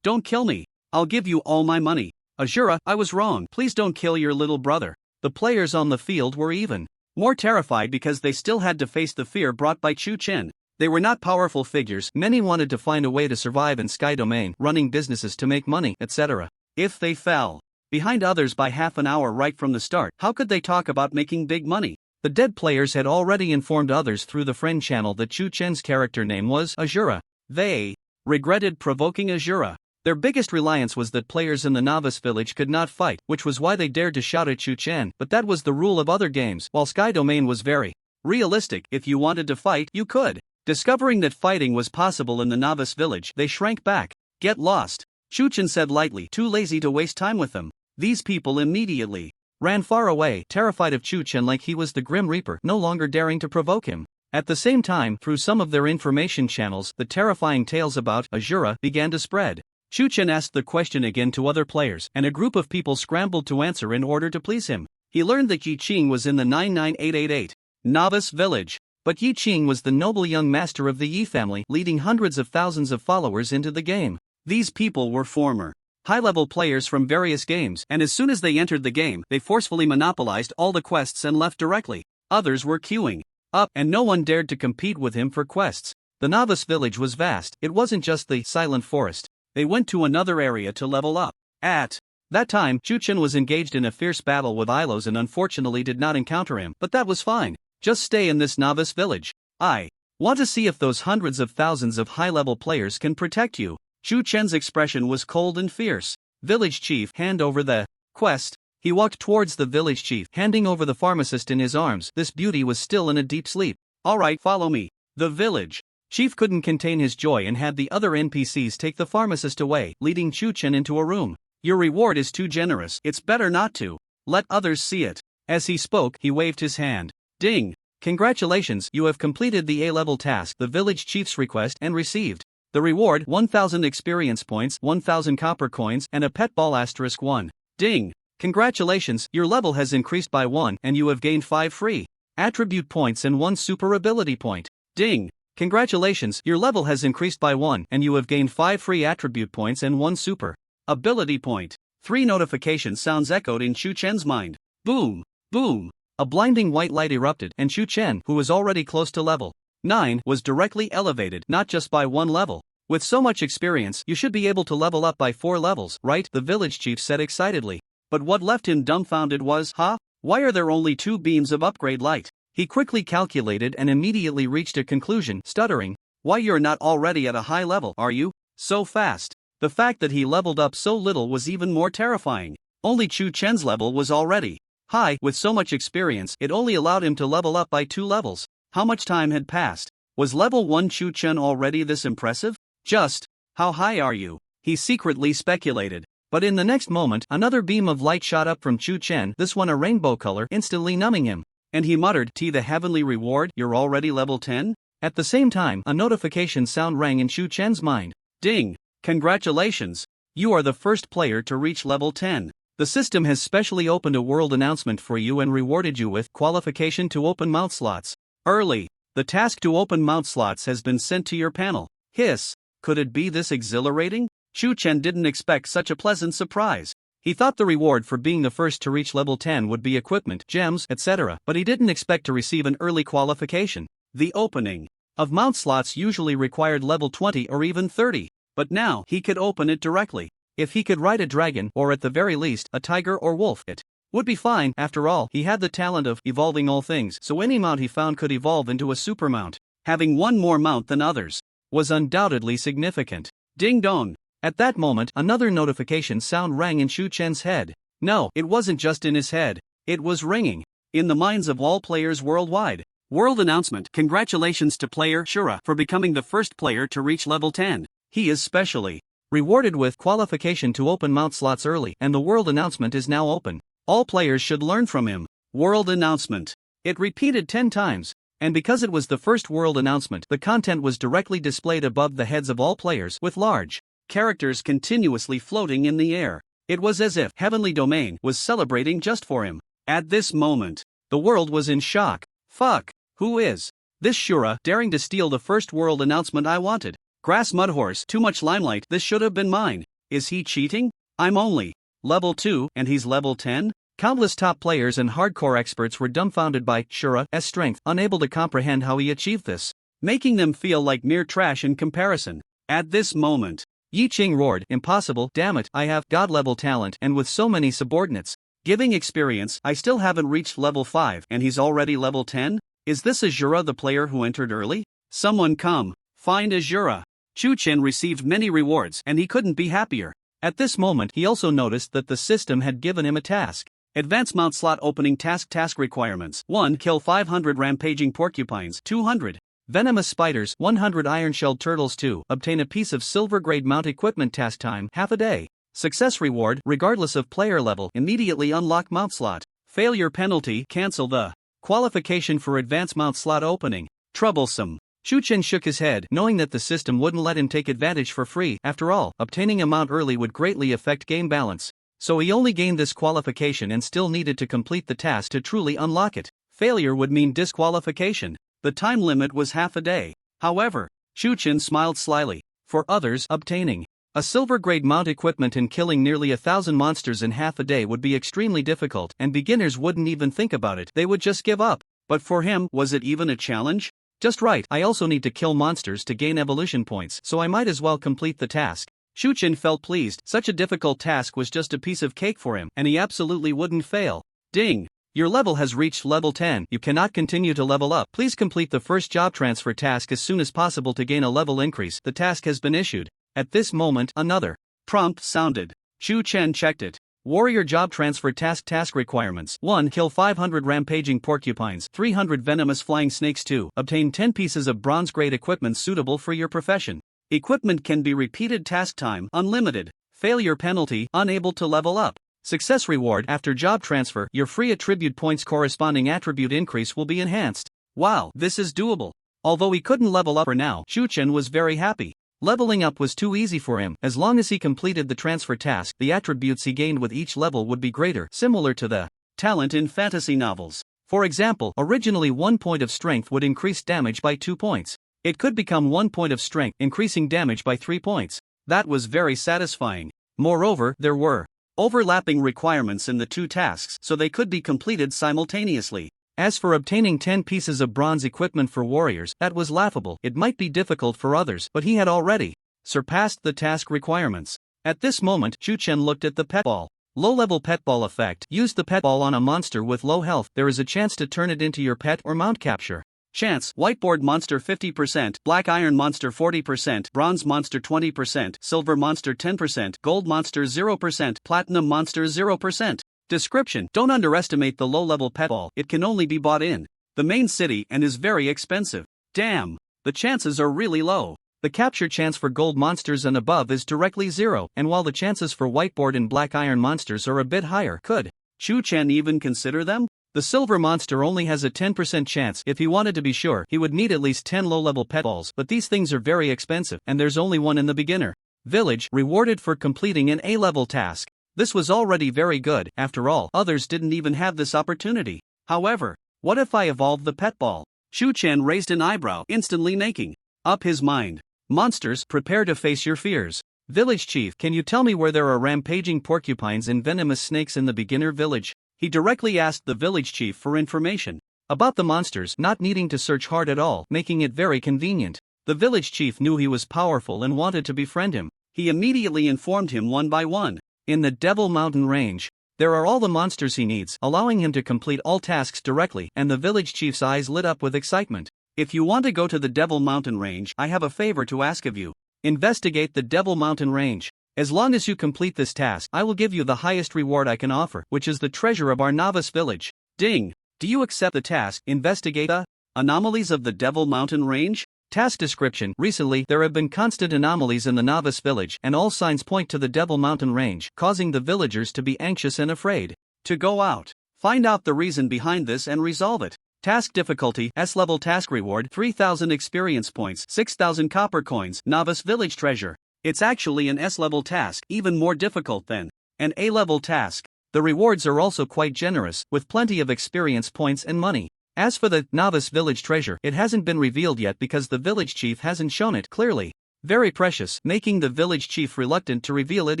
don't kill me. I'll give you all my money. Azura, I was wrong. Please don't kill your little brother. The players on the field were even more terrified because they still had to face the fear brought by Chu Chen. They were not powerful figures. Many wanted to find a way to survive in Sky Domain, running businesses to make money, etc. If they fell behind others by half an hour right from the start, how could they talk about making big money? The dead players had already informed others through the friend channel that Chu Chen's character name was Azura. They regretted provoking Azura. Their biggest reliance was that players in the novice village could not fight, which was why they dared to shout at Chu Chen, but that was the rule of other games. While Sky Domain was very realistic, if you wanted to fight, you could. Discovering that fighting was possible in the novice village, they shrank back. Get lost, Chu Chen said lightly, too lazy to waste time with them. These people immediately ran far away, terrified of Chu Chen like he was the Grim Reaper, no longer daring to provoke him. At the same time, through some of their information channels, the terrifying tales about Azura began to spread. Chu Chen asked the question again to other players, and a group of people scrambled to answer in order to please him. He learned that Yi Qing was in the 99888 novice village. But Yi Qing was the noble young master of the Yi family, leading hundreds of thousands of followers into the game. These people were former high-level players from various games, and as soon as they entered the game, they forcefully monopolized all the quests and left directly. Others were queuing up, and no one dared to compete with him for quests. The novice village was vast. It wasn't just the silent forest. They went to another area to level up. At that time, Chu Chen was engaged in a fierce battle with Ilos and unfortunately did not encounter him, but that was fine. Just stay in this novice village. I want to see if those hundreds of thousands of high-level players can protect you. Chu Chen's expression was cold and fierce. Village chief, hand over the quest. He walked towards the village chief, handing over the pharmacist in his arms. This beauty was still in a deep sleep. Alright, follow me. The village chief couldn't contain his joy and had the other NPCs take the pharmacist away, leading Chu Chen into a room. Your reward is too generous. It's better not to let others see it. As he spoke, he waved his hand. Ding! Congratulations, you have completed the A-level task, the village chief's request, and received the reward, 1000 experience points, 1000 copper coins, and a pet ball *1. Ding! Congratulations, your level has increased by 1, and you have gained 5 free attribute points and 1 super ability point. Ding! Congratulations, your level has increased by 1, and you have gained 5 free attribute points and 1 super ability point. 3 notification sounds echoed in Chu Chen's mind. Boom! Boom! A blinding white light erupted, and Chu Chen, who was already close to level 9, was directly elevated, not just by one level. With so much experience, you should be able to level up by 4 levels, right? The village chief said excitedly. But what left him dumbfounded was, why are there only 2 beams of upgrade light? He quickly calculated and immediately reached a conclusion, stuttering. Why, you're not already at a high level, are you? So fast. The fact that he leveled up so little was even more terrifying. Only Chu Chen's level was already high. With so much experience, it only allowed him to level up by 2 levels. How much time had passed? Was level 1 Chu Chen already this impressive? Just, how high are you? He secretly speculated. But in the next moment, another beam of light shot up from Chu Chen, this one a rainbow color, instantly numbing him. And he muttered, the heavenly reward, you're already level 10? At the same time, a notification sound rang in Chu Chen's mind. Ding! Congratulations! You are the first player to reach level 10. The system has specially opened a world announcement for you and rewarded you with qualification to open mount slots. Early. The task to open mount slots has been sent to your panel. Hiss. Could it be this exhilarating? Chu Chen didn't expect such a pleasant surprise. He thought the reward for being the first to reach level 10 would be equipment, gems, etc., but he didn't expect to receive an early qualification. The opening of mount slots usually required level 20 or even 30, but now he could open it directly. If he could ride a dragon, or at the very least, a tiger or wolf, it would be fine. After all, he had the talent of evolving all things, so any mount he found could evolve into a super mount. Having one more mount than others was undoubtedly significant. Ding dong! At that moment, another notification sound rang in Chu Chen's head. No, it wasn't just in his head. It was ringing in the minds of all players worldwide. World announcement. Congratulations to player Shura for becoming the first player to reach level 10. He is specially rewarded with qualification to open mount slots early, and the world announcement is now open. All players should learn from him. World announcement. It repeated 10 times. And because it was the first world announcement, the content was directly displayed above the heads of all players with large characters continuously floating in the air. It was as if Heavenly Domain was celebrating just for him. At this moment, the world was in shock. Fuck, who is this Shura daring to steal the first world announcement I wanted? Grass Mudhorse, too much limelight, this should have been mine. Is he cheating? I'm only level 2, and he's level 10? Countless top players and hardcore experts were dumbfounded by Shura's strength, unable to comprehend how he achieved this, making them feel like mere trash in comparison. At this moment, Yi Qing roared, impossible, damn it, I have god-level talent and with so many subordinates giving experience, I still haven't reached level 5 and he's already level 10? Is this Azura the player who entered early? Someone come, find Azura. Chu Chen received many rewards and he couldn't be happier. At this moment he also noticed that the system had given him a task. Advanced mount slot opening task requirements. 1. Kill 500 rampaging porcupines. 200 venomous spiders. 100 iron-shelled turtles. 2. Obtain a piece of silver-grade mount equipment. Task time, half a day. Success reward, regardless of player level, immediately unlock mount slot. Failure penalty, cancel the qualification for advanced mount slot opening. Troublesome. Chu Chen shook his head, knowing that the system wouldn't let him take advantage for free. After all, obtaining a mount early would greatly affect game balance. So he only gained this qualification and still needed to complete the task to truly unlock it. Failure would mean disqualification. The time limit was half a day. However, Chu Chen smiled slyly. For others, obtaining a silver-grade mount equipment and killing nearly 1,000 monsters in half a day would be extremely difficult, and beginners wouldn't even think about it, they would just give up. But for him, was it even a challenge? Just right, I also need to kill monsters to gain evolution points, so I might as well complete the task. Chu Chen felt pleased, such a difficult task was just a piece of cake for him, and he absolutely wouldn't fail. Ding! Your level has reached level 10, you cannot continue to level up. Please complete the first job transfer task as soon as possible to gain a level increase. The task has been issued. At this moment, another prompt sounded. Chu Chen checked it. Warrior job transfer task requirements. 1. Kill 500 rampaging porcupines. 300 venomous flying snakes. 2. Obtain 10 pieces of bronze-grade equipment suitable for your profession. Equipment can be repeated. Task time, unlimited. Failure penalty, unable to level up. Success reward, after job transfer, your free attribute points corresponding attribute increase will be enhanced. Wow, this is doable. Although he couldn't level up for now, Chu Chen was very happy. Leveling up was too easy for him. As long as he completed the transfer task, the attributes he gained with each level would be greater, similar to the talent in fantasy novels. For example, originally 1 point of strength would increase damage by 2 points. It could become 1 point of strength, increasing damage by 3 points. That was very satisfying. Moreover, there were overlapping requirements in the two tasks so they could be completed simultaneously. As for obtaining 10 pieces of bronze equipment for warriors, that was laughable. It might be difficult for others, but he had already surpassed the task requirements. At this moment, Chu Chen looked at the pet ball. Low-level pet ball effect. Use the pet ball on a monster with low health. There is a chance to turn it into your pet or mount capture. Chance: whiteboard monster 50%, black iron monster 40%, bronze monster 20%, silver monster 10%, gold monster 0%, platinum monster 0%. Description: don't underestimate the low-level pet ball. It can only be bought in the main city and is very expensive. Damn, the chances are really low. The capture chance for gold monsters and above is directly 0, and while the chances for whiteboard and black iron monsters are a bit higher, could Chu Chen even consider them? The silver monster only has a 10% chance. If he wanted to be sure, he would need at least 10 low-level pet balls, but these things are very expensive, and there's only one in the beginner village, rewarded for completing an A-level task. This was already very good. After all, others didn't even have this opportunity. However, what if I evolved the pet ball? Chu Chen raised an eyebrow, instantly making up his mind. Monsters, prepare to face your fears. Village chief, can you tell me where there are rampaging porcupines and venomous snakes in the beginner village? He directly asked the village chief for information about the monsters, not needing to search hard at all, making it very convenient. The village chief knew he was powerful and wanted to befriend him. He immediately informed him one by one. In the Devil Mountain range, there are all the monsters he needs, allowing him to complete all tasks directly, and the village chief's eyes lit up with excitement. If you want to go to the Devil Mountain range, I have a favor to ask of you. Investigate the Devil Mountain range. As long as you complete this task, I will give you the highest reward I can offer, which is the treasure of our novice village. Ding! Do you accept the task? Investigate the anomalies of the Devil Mountain range? Task description: recently, there have been constant anomalies in the novice village, and all signs point to the Devil Mountain range, causing the villagers to be anxious and afraid to go out. Find out the reason behind this and resolve it. Task difficulty: S-level task reward, 3,000 experience points, 6,000 copper coins, novice village treasure. It's actually an S-level task, even more difficult than an A-level task. The rewards are also quite generous, with plenty of experience points and money. As for the novice village treasure, it hasn't been revealed yet because the village chief hasn't shown it clearly. Very precious, making the village chief reluctant to reveal it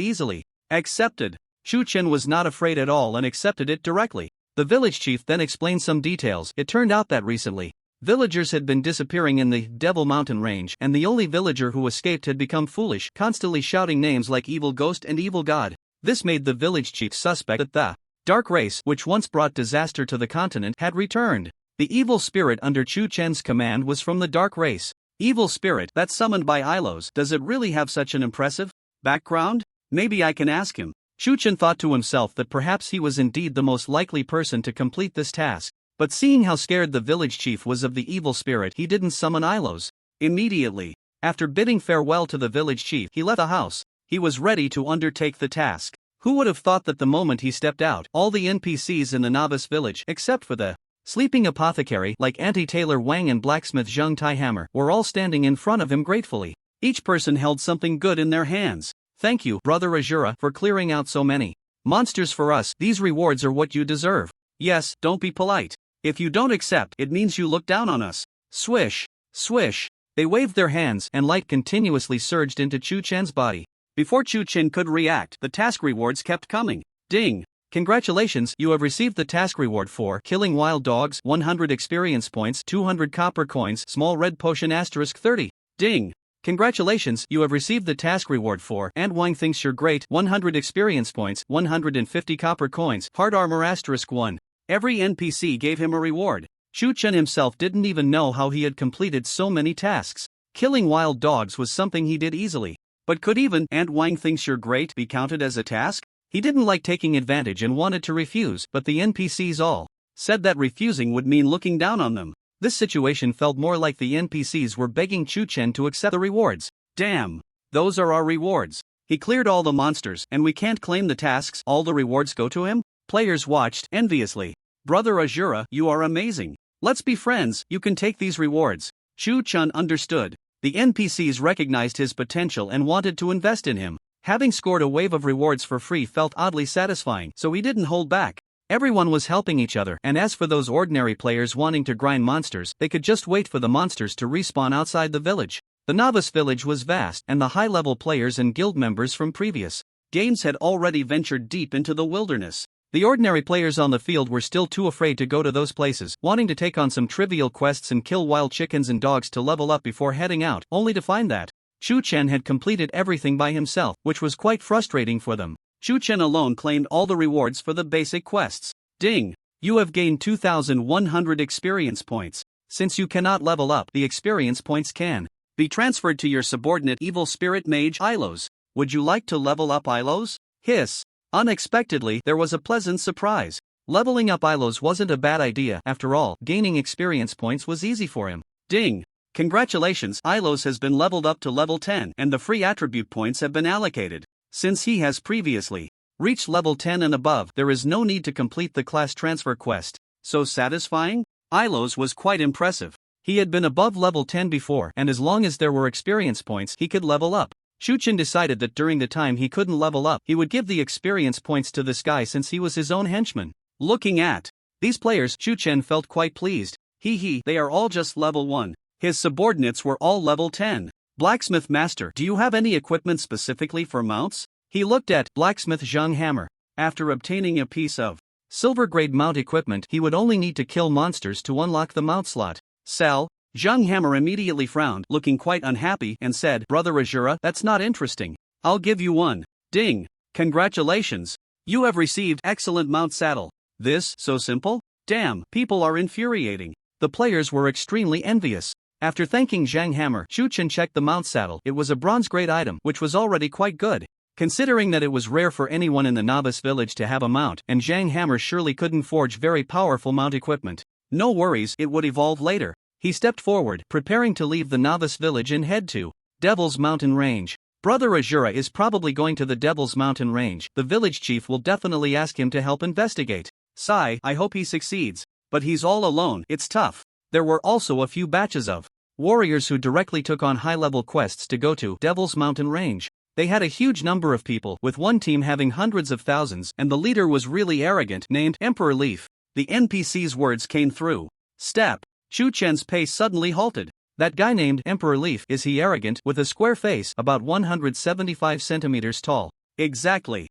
easily. Accepted. Chu Chen was not afraid at all and accepted it directly. The village chief then explained some details. It turned out that recently, villagers had been disappearing in the Devil Mountain range, and the only villager who escaped had become foolish, constantly shouting names like Evil Ghost and Evil God. This made the village chief suspect that the dark race, which once brought disaster to the continent, had returned. The evil spirit under Chu Chen's command was from the dark race. Evil spirit, that's summoned by Ilos. Does it really have such an impressive background? Maybe I can ask him. Chu Chen thought to himself that perhaps he was indeed the most likely person to complete this task. But seeing how scared the village chief was of the evil spirit, he didn't summon Ilos. Immediately, after bidding farewell to the village chief, he left the house. He was ready to undertake the task. Who would have thought that the moment he stepped out, all the NPCs in the novice village, except for the sleeping apothecary like anti-tailor Wang and blacksmith Zheng Taihammer, were all standing in front of him gratefully. Each person held something good in their hands. Thank you, Brother Azura, for clearing out so many monsters for us. These rewards are what you deserve. Yes, don't be polite. If you don't accept, it means you look down on us. Swish, swish. They waved their hands, and light continuously surged into Chu Chen's body. Before Chu Chen could react, the task rewards kept coming. Ding! Congratulations, you have received the task reward for killing wild dogs, 100 experience points, 200 copper coins, small red potion * 30. Ding! Congratulations, you have received the task reward for and Wang thinks you're great, 100 experience points, 150 copper coins, hard armor * 1. Every NPC gave him a reward. Chu Chen himself didn't even know how he had completed so many tasks. Killing wild dogs was something he did easily. But could even and Wang thinks you're great be counted as a task? He didn't like taking advantage and wanted to refuse, but the NPCs all said that refusing would mean looking down on them. This situation felt more like the NPCs were begging Chu Chen to accept the rewards. Damn! Those are our rewards. He cleared all the monsters, and we can't claim the tasks. All the rewards go to him? Players watched enviously. Brother Azura, you are amazing. Let's be friends, you can take these rewards. Chu Chen understood. The NPCs recognized his potential and wanted to invest in him. Having scored a wave of rewards for free felt oddly satisfying, so he didn't hold back. Everyone was helping each other, and as for those ordinary players wanting to grind monsters, they could just wait for the monsters to respawn outside the village. The novice village was vast, and the high-level players and guild members from previous Games had already ventured deep into the wilderness. The ordinary players on the field were still too afraid to go to those places, wanting to take on some trivial quests and kill wild chickens and dogs to level up before heading out, only to find that Chu Chen had completed everything by himself, which was quite frustrating for them. Chu Chen alone claimed all the rewards for the basic quests. Ding! You have gained 2,100 experience points. Since you cannot level up, the experience points can be transferred to your subordinate evil spirit mage Ilos. Would you like to level up Ilos? Hiss! Unexpectedly, there was a pleasant surprise. Leveling up Ilos wasn't a bad idea. After all, gaining experience points was easy for him. Ding! Congratulations, Ilos has been leveled up to level 10 and the free attribute points have been allocated. Since he has previously reached level 10 and above, there is no need to complete the class transfer quest. So satisfying? Ilos was quite impressive. He had been above level 10 before, and as long as there were experience points, he could level up. Chu Chen decided that during the time he couldn't level up, he would give the experience points to this guy since he was his own henchman. Looking at these players, Chu Chen felt quite pleased. They are all just level 1. His subordinates were all level 10. Blacksmith Master, do you have any equipment specifically for mounts? He looked at Blacksmith Zhang Hammer. After obtaining a piece of silver grade mount equipment, he would only need to kill monsters to unlock the mount slot. Sell? Zhang Hammer immediately frowned, looking quite unhappy, and said, Brother Azura, that's not interesting. I'll give you one. Ding! Congratulations! You have received excellent mount saddle. This, so simple? Damn, people are infuriating. The players were extremely envious. After thanking Zhang Hammer, Chu Chen checked the mount saddle. It was a bronze grade item, which was already quite good. Considering that it was rare for anyone in the novice village to have a mount, and Zhang Hammer surely couldn't forge very powerful mount equipment. No worries, it would evolve later. He stepped forward, preparing to leave the novice village and head to Devil's Mountain Range. Brother Azura is probably going to the Devil's Mountain Range. The village chief will definitely ask him to help investigate. Sigh, I hope he succeeds. But he's all alone, it's tough. There were also a few batches of warriors who directly took on high-level quests to go to Devil's Mountain Range. They had a huge number of people, with one team having hundreds of thousands, and the leader was really arrogant, named Emperor Leaf. The NPC's words came through. Step. Chu Chen's pace suddenly halted. That guy named Emperor Leaf, is he arrogant, with a square face, about 175 centimeters tall? Exactly.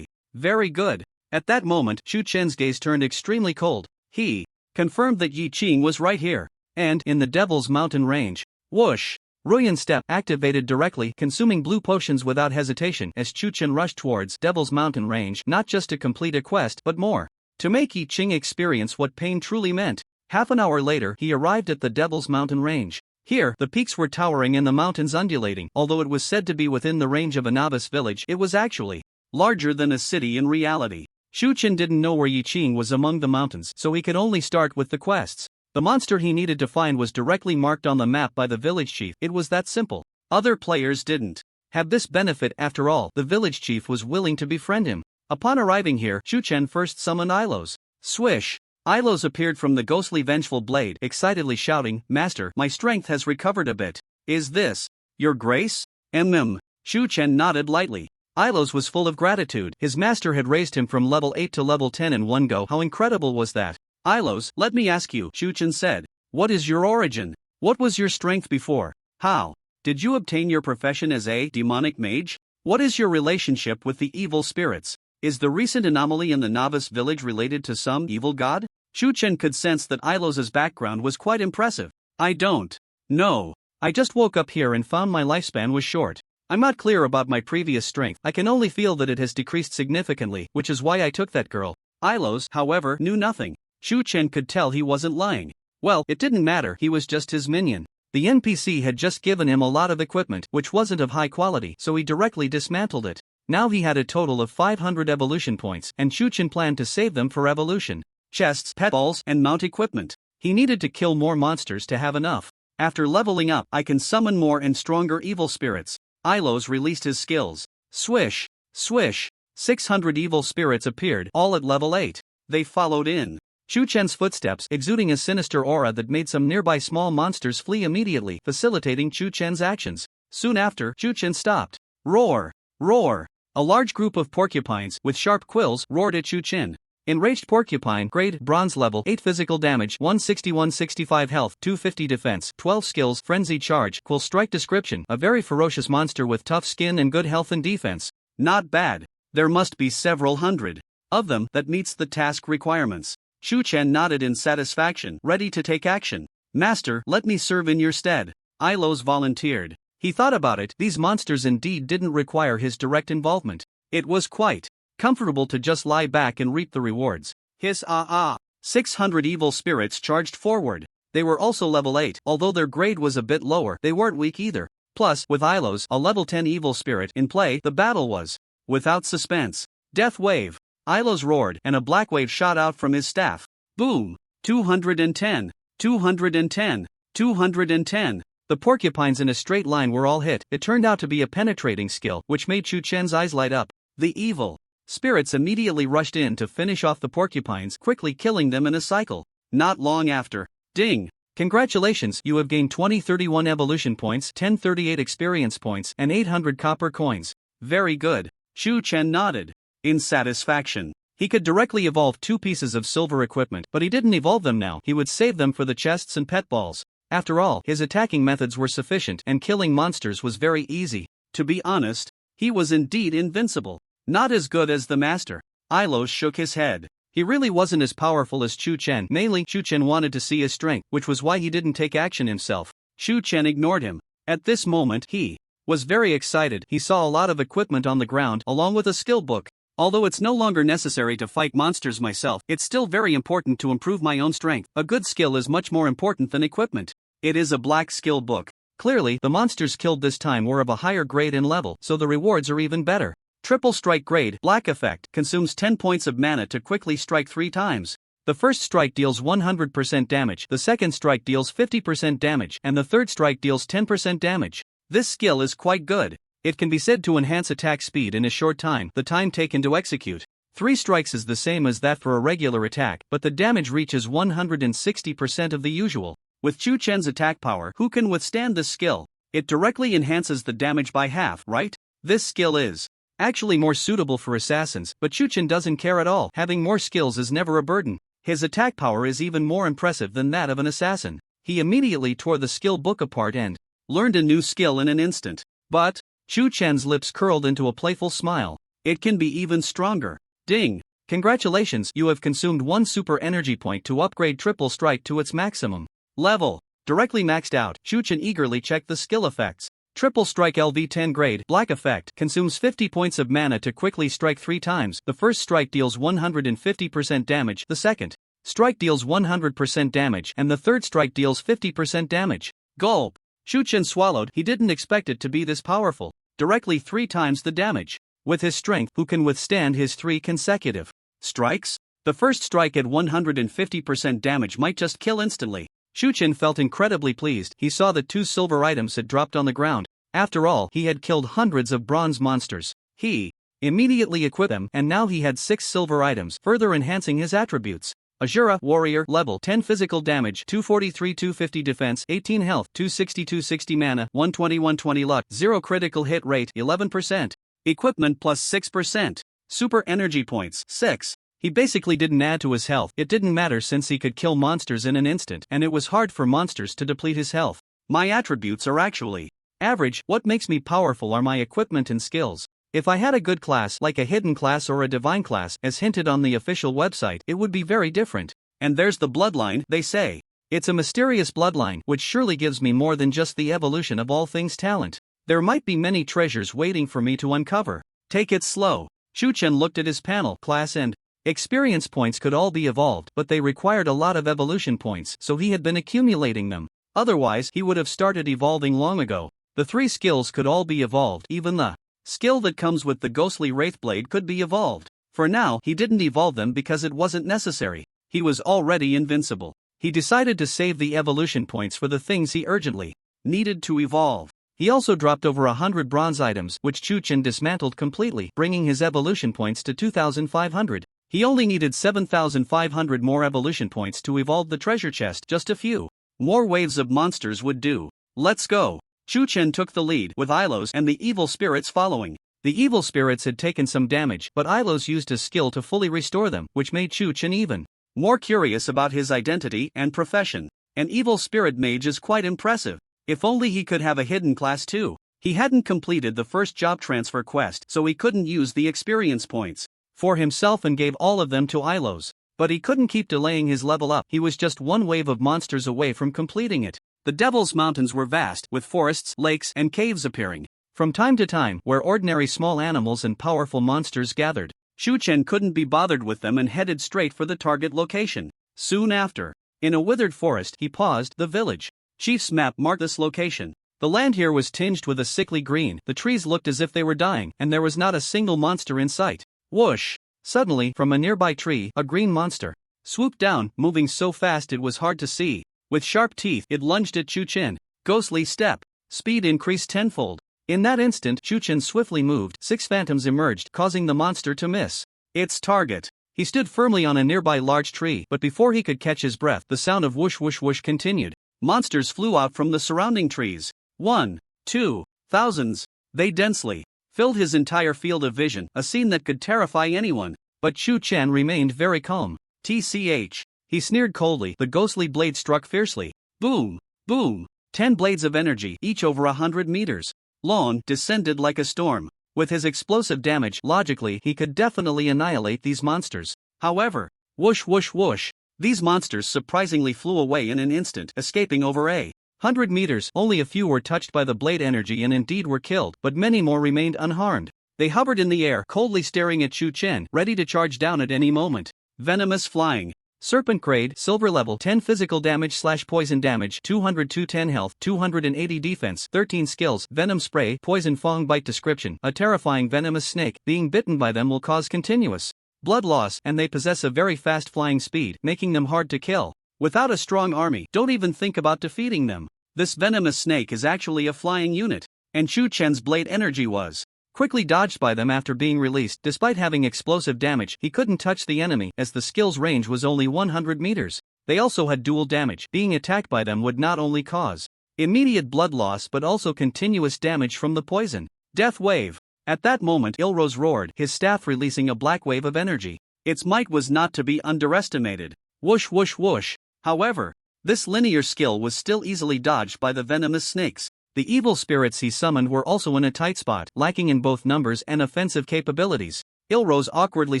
Very good. At that moment, Chu Chen's gaze turned extremely cold. He confirmed that Yi Qing was right here, and in the Devil's Mountain Range. Whoosh! Ruyan Step activated directly, consuming blue potions without hesitation as Chu Chen rushed towards Devil's Mountain Range, not just to complete a quest but more, to make Yi Qing experience what pain truly meant. Half an hour later, he arrived at the Devil's Mountain Range. Here, the peaks were towering and the mountains undulating. Although it was said to be within the range of a novice village, it was actually larger than a city in reality. Chu Chen didn't know where Yi Qing was among the mountains, so he could only start with the quests. The monster he needed to find was directly marked on the map by the village chief. It was that simple. Other players didn't have this benefit. After all, the village chief was willing to befriend him. Upon arriving here, Chu Chen first summoned Ilos. Swish! Ilos appeared from the ghostly vengeful blade, excitedly shouting, Master, my strength has recovered a bit. Is this your grace? Chu Chen nodded lightly. Ilos was full of gratitude. His master had raised him from level 8 to level 10 in one go. How incredible was that? Ilos, let me ask you, Chu Chen said. What is your origin? What was your strength before? How did you obtain your profession as a demonic mage? What is your relationship with the evil spirits? Is the recent anomaly in the novice village related to some evil god? Chu Chen could sense that Ilos's background was quite impressive. I don't know. I just woke up here and found my lifespan was short. I'm not clear about my previous strength. I can only feel that it has decreased significantly, which is why I took that girl. Ilos, however, knew nothing. Chu Chen could tell he wasn't lying. Well, it didn't matter, he was just his minion. The NPC had just given him a lot of equipment, which wasn't of high quality, so he directly dismantled it. Now he had a total of 500 evolution points, and Chu Chen planned to save them for evolution. Chests, pet balls, and mount equipment. He needed to kill more monsters to have enough. After leveling up, I can summon more and stronger evil spirits. Ilos released his skills. Swish! Swish! 600 evil spirits appeared, all at level 8. They followed in Chu Chen's footsteps, exuding a sinister aura that made some nearby small monsters flee immediately, facilitating Chu Chen's actions. Soon after, Chu Chen stopped. Roar! Roar! A large group of porcupines, with sharp quills, roared at Chu Chen. Enraged porcupine, grade, bronze level, 8 physical damage, 160-165 health, 250 defense, 12 skills, frenzy charge, quill strike description, a very ferocious monster with tough skin and good health and defense. Not bad. There must be several hundred of them that meets the task requirements. Chu Chen nodded in satisfaction, ready to take action. Master, let me serve in your stead. Ilos volunteered. He thought about it, these monsters indeed didn't require his direct involvement. It was quite comfortable to just lie back and reap the rewards. 600 evil spirits charged forward. They were also level 8, although their grade was a bit lower, they weren't weak either. Plus, with Ilos, a level 10 evil spirit, in play, the battle was without suspense. Death wave. Ilos roared, and a black wave shot out from his staff. Boom! 210, 210, 210. The porcupines in a straight line were all hit. It turned out to be a penetrating skill, which made Chu Chen's eyes light up. The evil spirits immediately rushed in to finish off the porcupines, quickly killing them in a cycle. Not long after. Ding! Congratulations, you have gained 2031 evolution points, 1038 experience points, and 800 copper coins. Very good. Chu Chen nodded in satisfaction. He could directly evolve 2 pieces of silver equipment, but he didn't evolve them now. He would save them for the chests and pet balls. After all, his attacking methods were sufficient, and killing monsters was very easy. To be honest, he was indeed invincible. Not as good as the master. Ilos shook his head. He really wasn't as powerful as Chu Chen. Mainly, Chu Chen wanted to see his strength, which was why he didn't take action himself. Chu Chen ignored him. At this moment, he was very excited. He saw a lot of equipment on the ground, along with a skill book. Although it's no longer necessary to fight monsters myself, it's still very important to improve my own strength. A good skill is much more important than equipment. It is a black skill book. Clearly, the monsters killed this time were of a higher grade and level, so the rewards are even better. Triple strike grade, black effect, consumes 10 points of mana to quickly strike 3 times. The first strike deals 100% damage, the second strike deals 50% damage, and the third strike deals 10% damage. This skill is quite good. It can be said to enhance attack speed in a short time, the time taken to execute. 3 strikes is the same as that for a regular attack, but the damage reaches 160% of the usual. With Chu Chen's attack power, who can withstand this skill? It directly enhances the damage by half, right? This skill is actually more suitable for assassins, but Chu Chen doesn't care at all. Having more skills is never a burden. His attack power is even more impressive than that of an assassin. He immediately tore the skill book apart and learned a new skill in an instant. But Chu Chen's lips curled into a playful smile. It can be even stronger. Ding! Congratulations, you have consumed 1 super energy point to upgrade triple strike to its maximum level. Directly maxed out, Chu Chen eagerly checked the skill effects. Triple strike LV10 grade, black effect, consumes 50 points of mana to quickly strike 3 times. The first strike deals 150% damage, the second strike deals 100% damage, and the third strike deals 50% damage. Gulp! Chu Chen swallowed. He didn't expect it to be this powerful. Directly 3 times the damage. With his strength, who can withstand his 3 consecutive strikes? The first strike at 150% damage might just kill instantly. Chu Chen felt incredibly pleased. He saw that 2 silver items had dropped on the ground. After all, he had killed hundreds of bronze monsters. He immediately equipped them, and now he had 6 silver items, further enhancing his attributes. Azura, warrior, level 10 physical damage, 243-250 defense, 18 health, 260-260 mana, 120-120 luck, 0 critical hit rate, 11%. Equipment plus 6%. Super energy points, 6. He basically didn't add to his health. It didn't matter since he could kill monsters in an instant, and it was hard for monsters to deplete his health. My attributes are actually average. What makes me powerful are my equipment and skills. If I had a good class, like a hidden class or a divine class, as hinted on the official website, it would be very different. And there's the bloodline, they say. It's a mysterious bloodline, which surely gives me more than just the evolution of all things talent. There might be many treasures waiting for me to uncover. Take it slow. Chu Chen looked at his panel. Class and experience points could all be evolved, but they required a lot of evolution points, so he had been accumulating them. Otherwise, he would have started evolving long ago. The 3 skills could all be evolved. Even the skill that comes with the ghostly wraithblade could be evolved. For now, he didn't evolve them because it wasn't necessary. He was already invincible. He decided to save the evolution points for the things he urgently needed to evolve. He also dropped over 100 bronze items, which Chu Chen dismantled completely, bringing his evolution points to 2,500. He only needed 7,500 more evolution points to evolve the treasure chest. Just a few more waves of monsters would do. Let's go. Chu Chen took the lead, with Ilos and the evil spirits following. The evil spirits had taken some damage, but Ilos used his skill to fully restore them, which made Chu Chen even more curious about his identity and profession. An evil spirit mage is quite impressive. If only he could have a hidden class too. He hadn't completed the first job transfer quest, so he couldn't use the experience points for himself and gave all of them to Ilos. But he couldn't keep delaying his level up. He was just one wave of monsters away from completing it. The Devil's Mountains were vast, with forests, lakes, and caves appearing from time to time, where ordinary small animals and powerful monsters gathered. Shu Chen couldn't be bothered with them and headed straight for the target location. Soon after, in a withered forest, he paused. The village chief's map marked this location. The land here was tinged with a sickly green, the trees looked as if they were dying, and there was not a single monster in sight. Whoosh! Suddenly, from a nearby tree, a green monster swooped down, moving so fast it was hard to see. With sharp teeth, it lunged at Shu Chen. Ghostly step. Speed increased tenfold. In that instant, Shu Chen swiftly moved. 6 phantoms emerged, causing the monster to miss its target. He stood firmly on a nearby large tree, but before he could catch his breath, the sound of whoosh whoosh whoosh continued. Monsters flew out from the surrounding trees. 1, 2, thousands. They densely filled his entire field of vision, a scene that could terrify anyone. But Shu Chen remained very calm. TCH. He sneered coldly. The ghostly blade struck fiercely. Boom! Boom! 10 blades of energy, each over 100 meters long, descended like a storm. With his explosive damage, logically, he could definitely annihilate these monsters. However, whoosh whoosh whoosh, these monsters surprisingly flew away in an instant, escaping over 100 meters. Only a few were touched by the blade energy and indeed were killed, but many more remained unharmed. They hovered in the air, coldly staring at Shu Chen, ready to charge down at any moment. Venomous flying. Serpent grade, silver level, 10 physical damage / poison damage, 210 health, 280 defense, 13 skills. Venom spray, poison fang bite. Description: a terrifying venomous snake. Being bitten by them will cause continuous blood loss, and they possess a very fast flying speed, making them hard to kill. Without a strong army, don't even think about defeating them. This venomous snake is actually a flying unit, and Shu Chen's blade energy was quickly dodged by them after being released. Despite having explosive damage, he couldn't touch the enemy, as the skill's range was only 100 meters. They also had dual damage. Being attacked by them would not only cause immediate blood loss but also continuous damage from the poison. Death wave. At that moment, Ilrose roared, his staff releasing a black wave of energy. Its might was not to be underestimated. Whoosh whoosh whoosh. However, this linear skill was still easily dodged by the venomous snakes. The evil spirits he summoned were also in a tight spot, lacking in both numbers and offensive capabilities. Ilrose awkwardly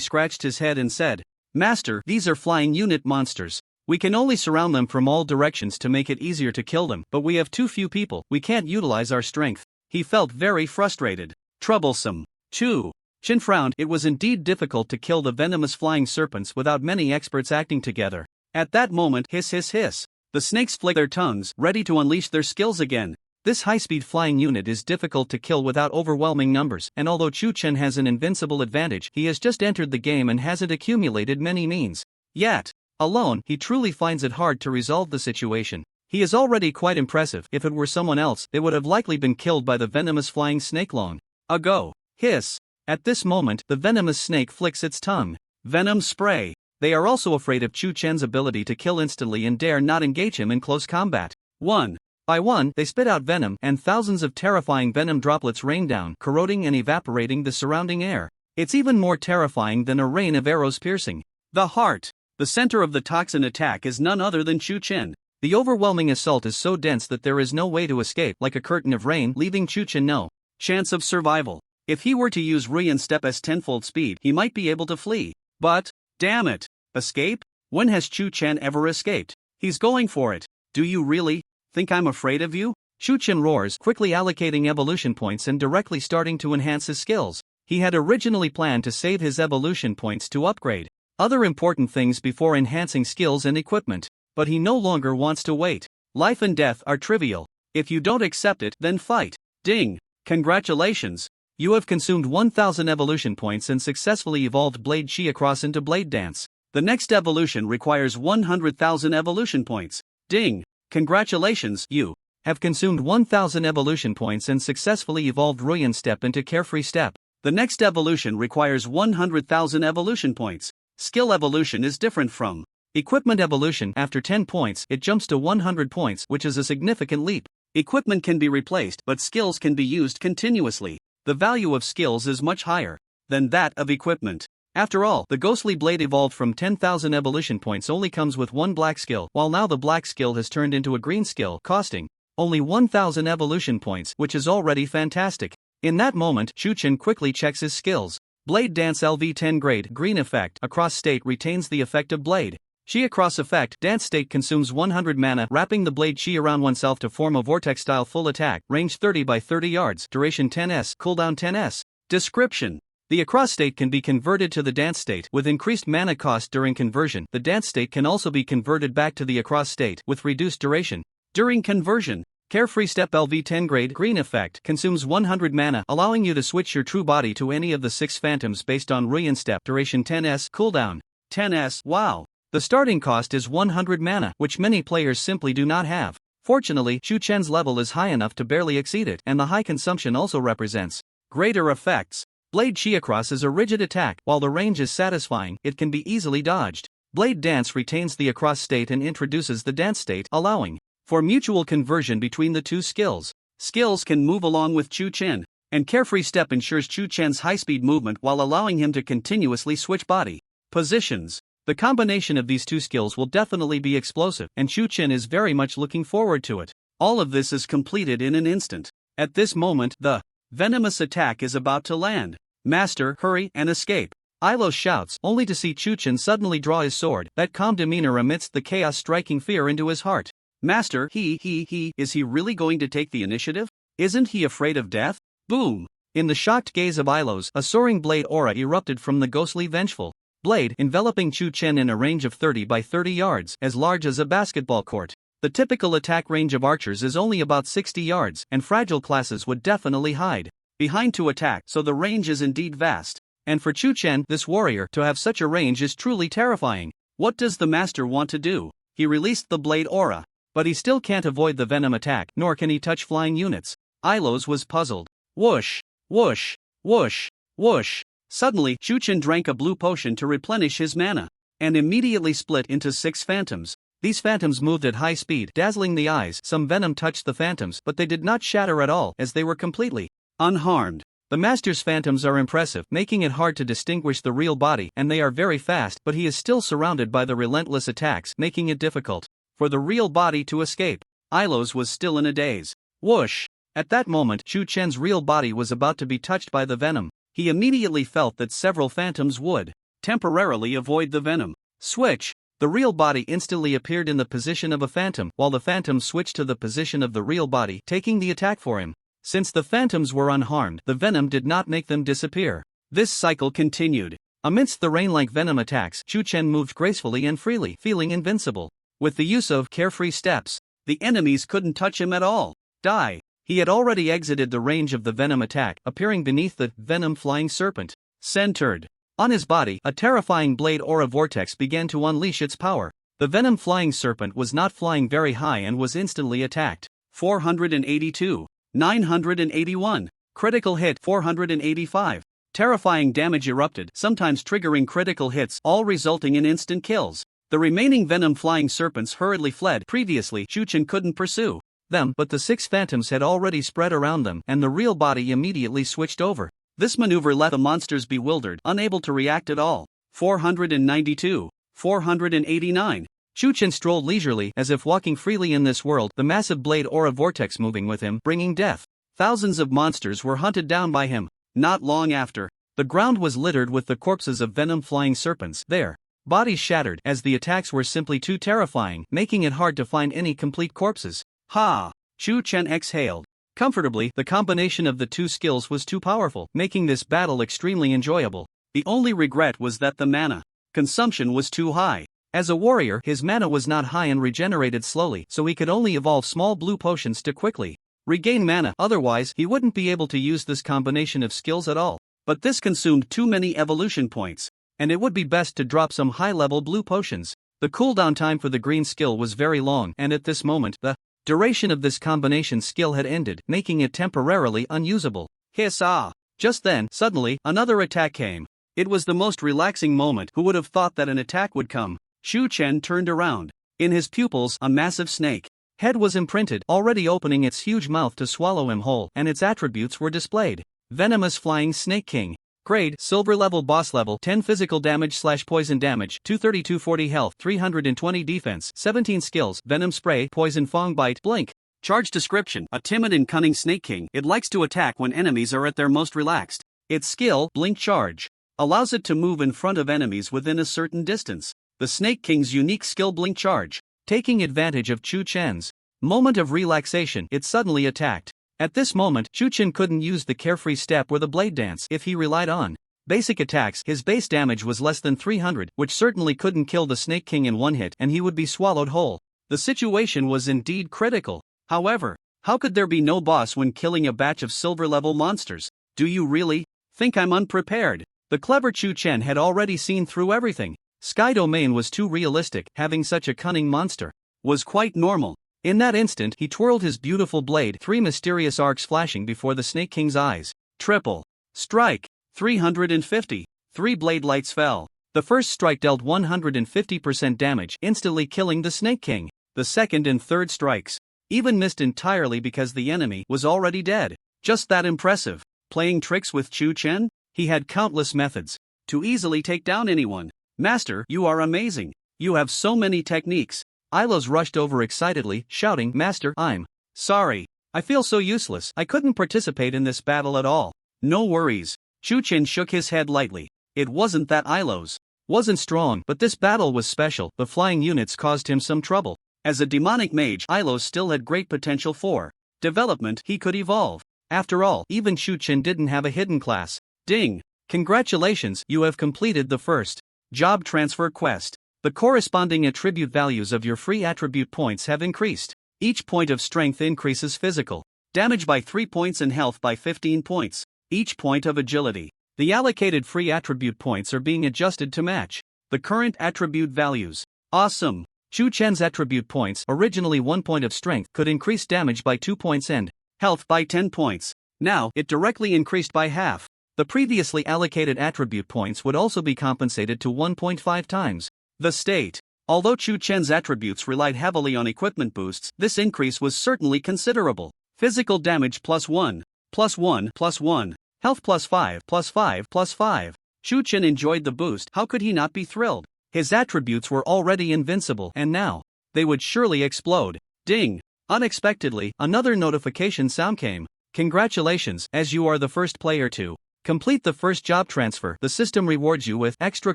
scratched his head and said, "Master, these are flying unit monsters. We can only surround them from all directions to make it easier to kill them, but we have too few people, we can't utilize our strength." He felt very frustrated. Troublesome. Chu Chen frowned. It was indeed difficult to kill the venomous flying serpents without many experts acting together. At that moment, hiss hiss hiss, the snakes flicked their tongues, ready to unleash their skills again. This high-speed flying unit is difficult to kill without overwhelming numbers, and although Shu Chen has an invincible advantage, he has just entered the game and hasn't accumulated many means yet. Alone, he truly finds it hard to resolve the situation. He is already quite impressive. If it were someone else, they would have likely been killed by the venomous flying snake long ago. Hiss. At this moment, the venomous snake flicks its tongue. Venom spray. They are also afraid of Shu Chen's ability to kill instantly and dare not engage him in close combat. 1 by 1, they spit out venom, and thousands of terrifying venom droplets rain down, corroding and evaporating the surrounding air. It's even more terrifying than a rain of arrows piercing the heart. The center of the toxin attack is none other than Shu Chen. The overwhelming assault is so dense that there is no way to escape, like a curtain of rain, leaving Shu Chen no chance of survival. If he were to use Ruyan Step's tenfold speed, he might be able to flee. But, damn it, escape? When has Shu Chen ever escaped? He's going for it. Do you really think I'm afraid of you? Shu Chen roars, quickly allocating evolution points and directly starting to enhance his skills. He had originally planned to save his evolution points to upgrade other important things before enhancing skills and equipment. But he no longer wants to wait. Life and death are trivial. If you don't accept it, then fight. Ding! Congratulations! You have consumed 1000 evolution points and successfully evolved Blade Chi across into Blade Dance. The next evolution requires 100,000 evolution points. Ding! Congratulations, you have consumed 1000 evolution points and successfully evolved Ruyan Step into Carefree Step. The next evolution requires 100,000 evolution points. Skill evolution is different from equipment evolution. After 10 points, it jumps to 100 points, which is a significant leap. Equipment can be replaced, but skills can be used continuously. The value of skills is much higher than that of equipment. After all, the ghostly blade evolved from 10,000 evolution points only comes with one black skill, while now the black skill has turned into a green skill, costing only 1000 evolution points, which is already fantastic. In that moment, Chu-Chen quickly checks his skills. Blade Dance LV10 grade, green effect, across state retains the effect of blade. Chi across effect, dance state consumes 100 mana, wrapping the blade chi around oneself to form a vortex-style full attack, range 30 by 30 yards, duration 10s, cooldown 10s. Description: the across state can be converted to the dance state with increased mana cost during conversion. The dance state can also be converted back to the across state with reduced duration. During conversion, Carefree Step LV10 grade, green effect, consumes 100 mana, allowing you to switch your true body to any of the 6 phantoms based on Ruyan Step, duration 10s, cooldown 10s. Wow! The starting cost is 100 mana, which many players simply do not have. Fortunately, Chu-Chen's level is high enough to barely exceed it, and the high consumption also represents greater effects. Blade Chi Across is a rigid attack. While the range is satisfying, it can be easily dodged. Blade Dance retains the across state and introduces the dance state, allowing for mutual conversion between the two skills. Skills can move along with Chu-Chen, and Carefree Step ensures Chu-Chen's high-speed movement while allowing him to continuously switch body positions. The combination of these two skills will definitely be explosive, and Chu-Chen is very much looking forward to it. All of this is completed in an instant. At this moment, the venomous attack is about to land. Master, hurry and escape. Ilo shouts, only to see Chu-Chen suddenly draw his sword, that calm demeanor amidst the chaos striking fear into his heart. Master, is he really going to take the initiative? Isn't he afraid of death? Boom! In the shocked gaze of Ilos, a soaring blade aura erupted from the ghostly vengeful blade, enveloping Chu-Chen in a range of 30 by 30 yards, as large as a basketball court. The typical attack range of archers is only about 60 yards, and fragile classes would definitely hide behind to attack, so the range is indeed vast. And for Chu-Chen, this warrior, to have such a range is truly terrifying. What does the master want to do? He released the blade aura, but he still can't avoid the venom attack, nor can he touch flying units. Ilos was puzzled. Whoosh, whoosh, whoosh, whoosh. Suddenly, Chu-Chen drank a blue potion to replenish his mana, and immediately split into 6 phantoms. These phantoms moved at high speed, dazzling the eyes. Some venom touched the phantoms, but they did not shatter at all, as they were completely unharmed. The master's phantoms are impressive, making it hard to distinguish the real body, and they are very fast, but he is still surrounded by the relentless attacks, making it difficult for the real body to escape. Ilos was still in a daze. Whoosh! At that moment, Chu-Chen's real body was about to be touched by the venom. He immediately felt that several phantoms would temporarily avoid the venom. Switch! The real body instantly appeared in the position of a phantom, while the phantom switched to the position of the real body, taking the attack for him. Since the phantoms were unharmed, the venom did not make them disappear. This cycle continued. Amidst the rain-like venom attacks, Chu-Chen moved gracefully and freely, feeling invincible. With the use of carefree steps, the enemies couldn't touch him at all. Die! He had already exited the range of the venom attack, appearing beneath the venom flying serpent. Centered on his body, a terrifying blade aura vortex began to unleash its power. The venom flying serpent was not flying very high and was instantly attacked. 482. 981. Critical hit 485. Terrifying damage erupted, sometimes triggering critical hits, all resulting in instant kills. The remaining venom flying serpents hurriedly fled. Previously, Chu-Chen couldn't pursue them, but the 6 phantoms had already spread around them, and the real body immediately switched over. This maneuver left the monsters bewildered, unable to react at all. 492. 489. Chu-Chen strolled leisurely, as if walking freely in this world, the massive blade aura vortex moving with him, bringing death. Thousands of monsters were hunted down by him. Not long after, the ground was littered with the corpses of venom-flying serpents. Their bodies shattered, as the attacks were simply too terrifying, making it hard to find any complete corpses. Ha! Chu-Chen exhaled comfortably. The combination of the two skills was too powerful, making this battle extremely enjoyable. The only regret was that the mana consumption was too high. As a warrior, his mana was not high and regenerated slowly, so he could only evolve small blue potions to quickly regain mana, otherwise he wouldn't be able to use this combination of skills at all. But this consumed too many evolution points, and it would be best to drop some high-level blue potions. The cooldown time for the green skill was very long, and at this moment, the duration of this combination skill had ended, making it temporarily unusable. Hiss ah! Just then, suddenly, another attack came. It was the most relaxing moment. Who would have thought that an attack would come? Chu-Chen turned around. In his pupils, a massive snake head was imprinted, already opening its huge mouth to swallow him whole, and its attributes were displayed. Venomous Flying Snake King. Grade, Silver level boss level, 10 physical damage / poison damage, 230-240 health, 320 defense, 17 skills, Venom Spray, Poison Fang Bite, Blink. Charge description: a timid and cunning Snake King. It likes to attack when enemies are at their most relaxed. Its skill, Blink Charge, allows it to move in front of enemies within a certain distance. The Snake King's unique skill, Blink Charge. Taking advantage of Chu Chen's moment of relaxation, it suddenly attacked. At this moment, Chu Chen couldn't use the carefree step or the blade dance if he relied on basic attacks. His base damage was less than 300, which certainly couldn't kill the Snake King in one hit, and he would be swallowed whole. The situation was indeed critical. However, how could there be no boss when killing a batch of silver-level monsters? Do you really think I'm unprepared? The clever Chu Chen had already seen through everything. Sky Domain was too realistic. Having such a cunning monster was quite normal. In that instant, he twirled his beautiful blade, 3 mysterious arcs flashing before the Snake King's eyes. Triple strike, 350. 3 blade lights fell. The first strike dealt 150% damage, instantly killing the Snake King. The second and third strikes even missed entirely because the enemy was already dead. Just that impressive. Playing tricks with Chu Chen? He had countless methods to easily take down anyone. Master, you are amazing. You have so many techniques. Ilos rushed over excitedly, shouting, Master, I'm sorry. I feel so useless. I couldn't participate in this battle at all. No worries. Chu Chen shook his head lightly. It wasn't that Ilos wasn't strong, but this battle was special. The flying units caused him some trouble. As a demonic mage, Ilos still had great potential for development. He could evolve. After all, even Chu Chen didn't have a hidden class. Ding! Congratulations, you have completed the first job transfer quest. The corresponding attribute values of your free attribute points have increased. Each point of strength increases physical damage by 3 points and health by 15 points. Each point of agility. The allocated free attribute points are being adjusted to match the current attribute values. Awesome! Chu Chen's attribute points, originally 1 point of strength, could increase damage by 2 points and health by 10 points. Now, it directly increased by half. The previously allocated attribute points would also be compensated to 1.5 times the state. Although Chu Chen's attributes relied heavily on equipment boosts, this increase was certainly considerable. Physical damage +1, +1, +1, health +5, +5, +5. Chu Chen enjoyed the boost. How could he not be thrilled? His attributes were already invincible, and now they would surely explode. Ding! Unexpectedly, another notification sound came. Congratulations, as you are the first player to complete the first job transfer. The system rewards you with extra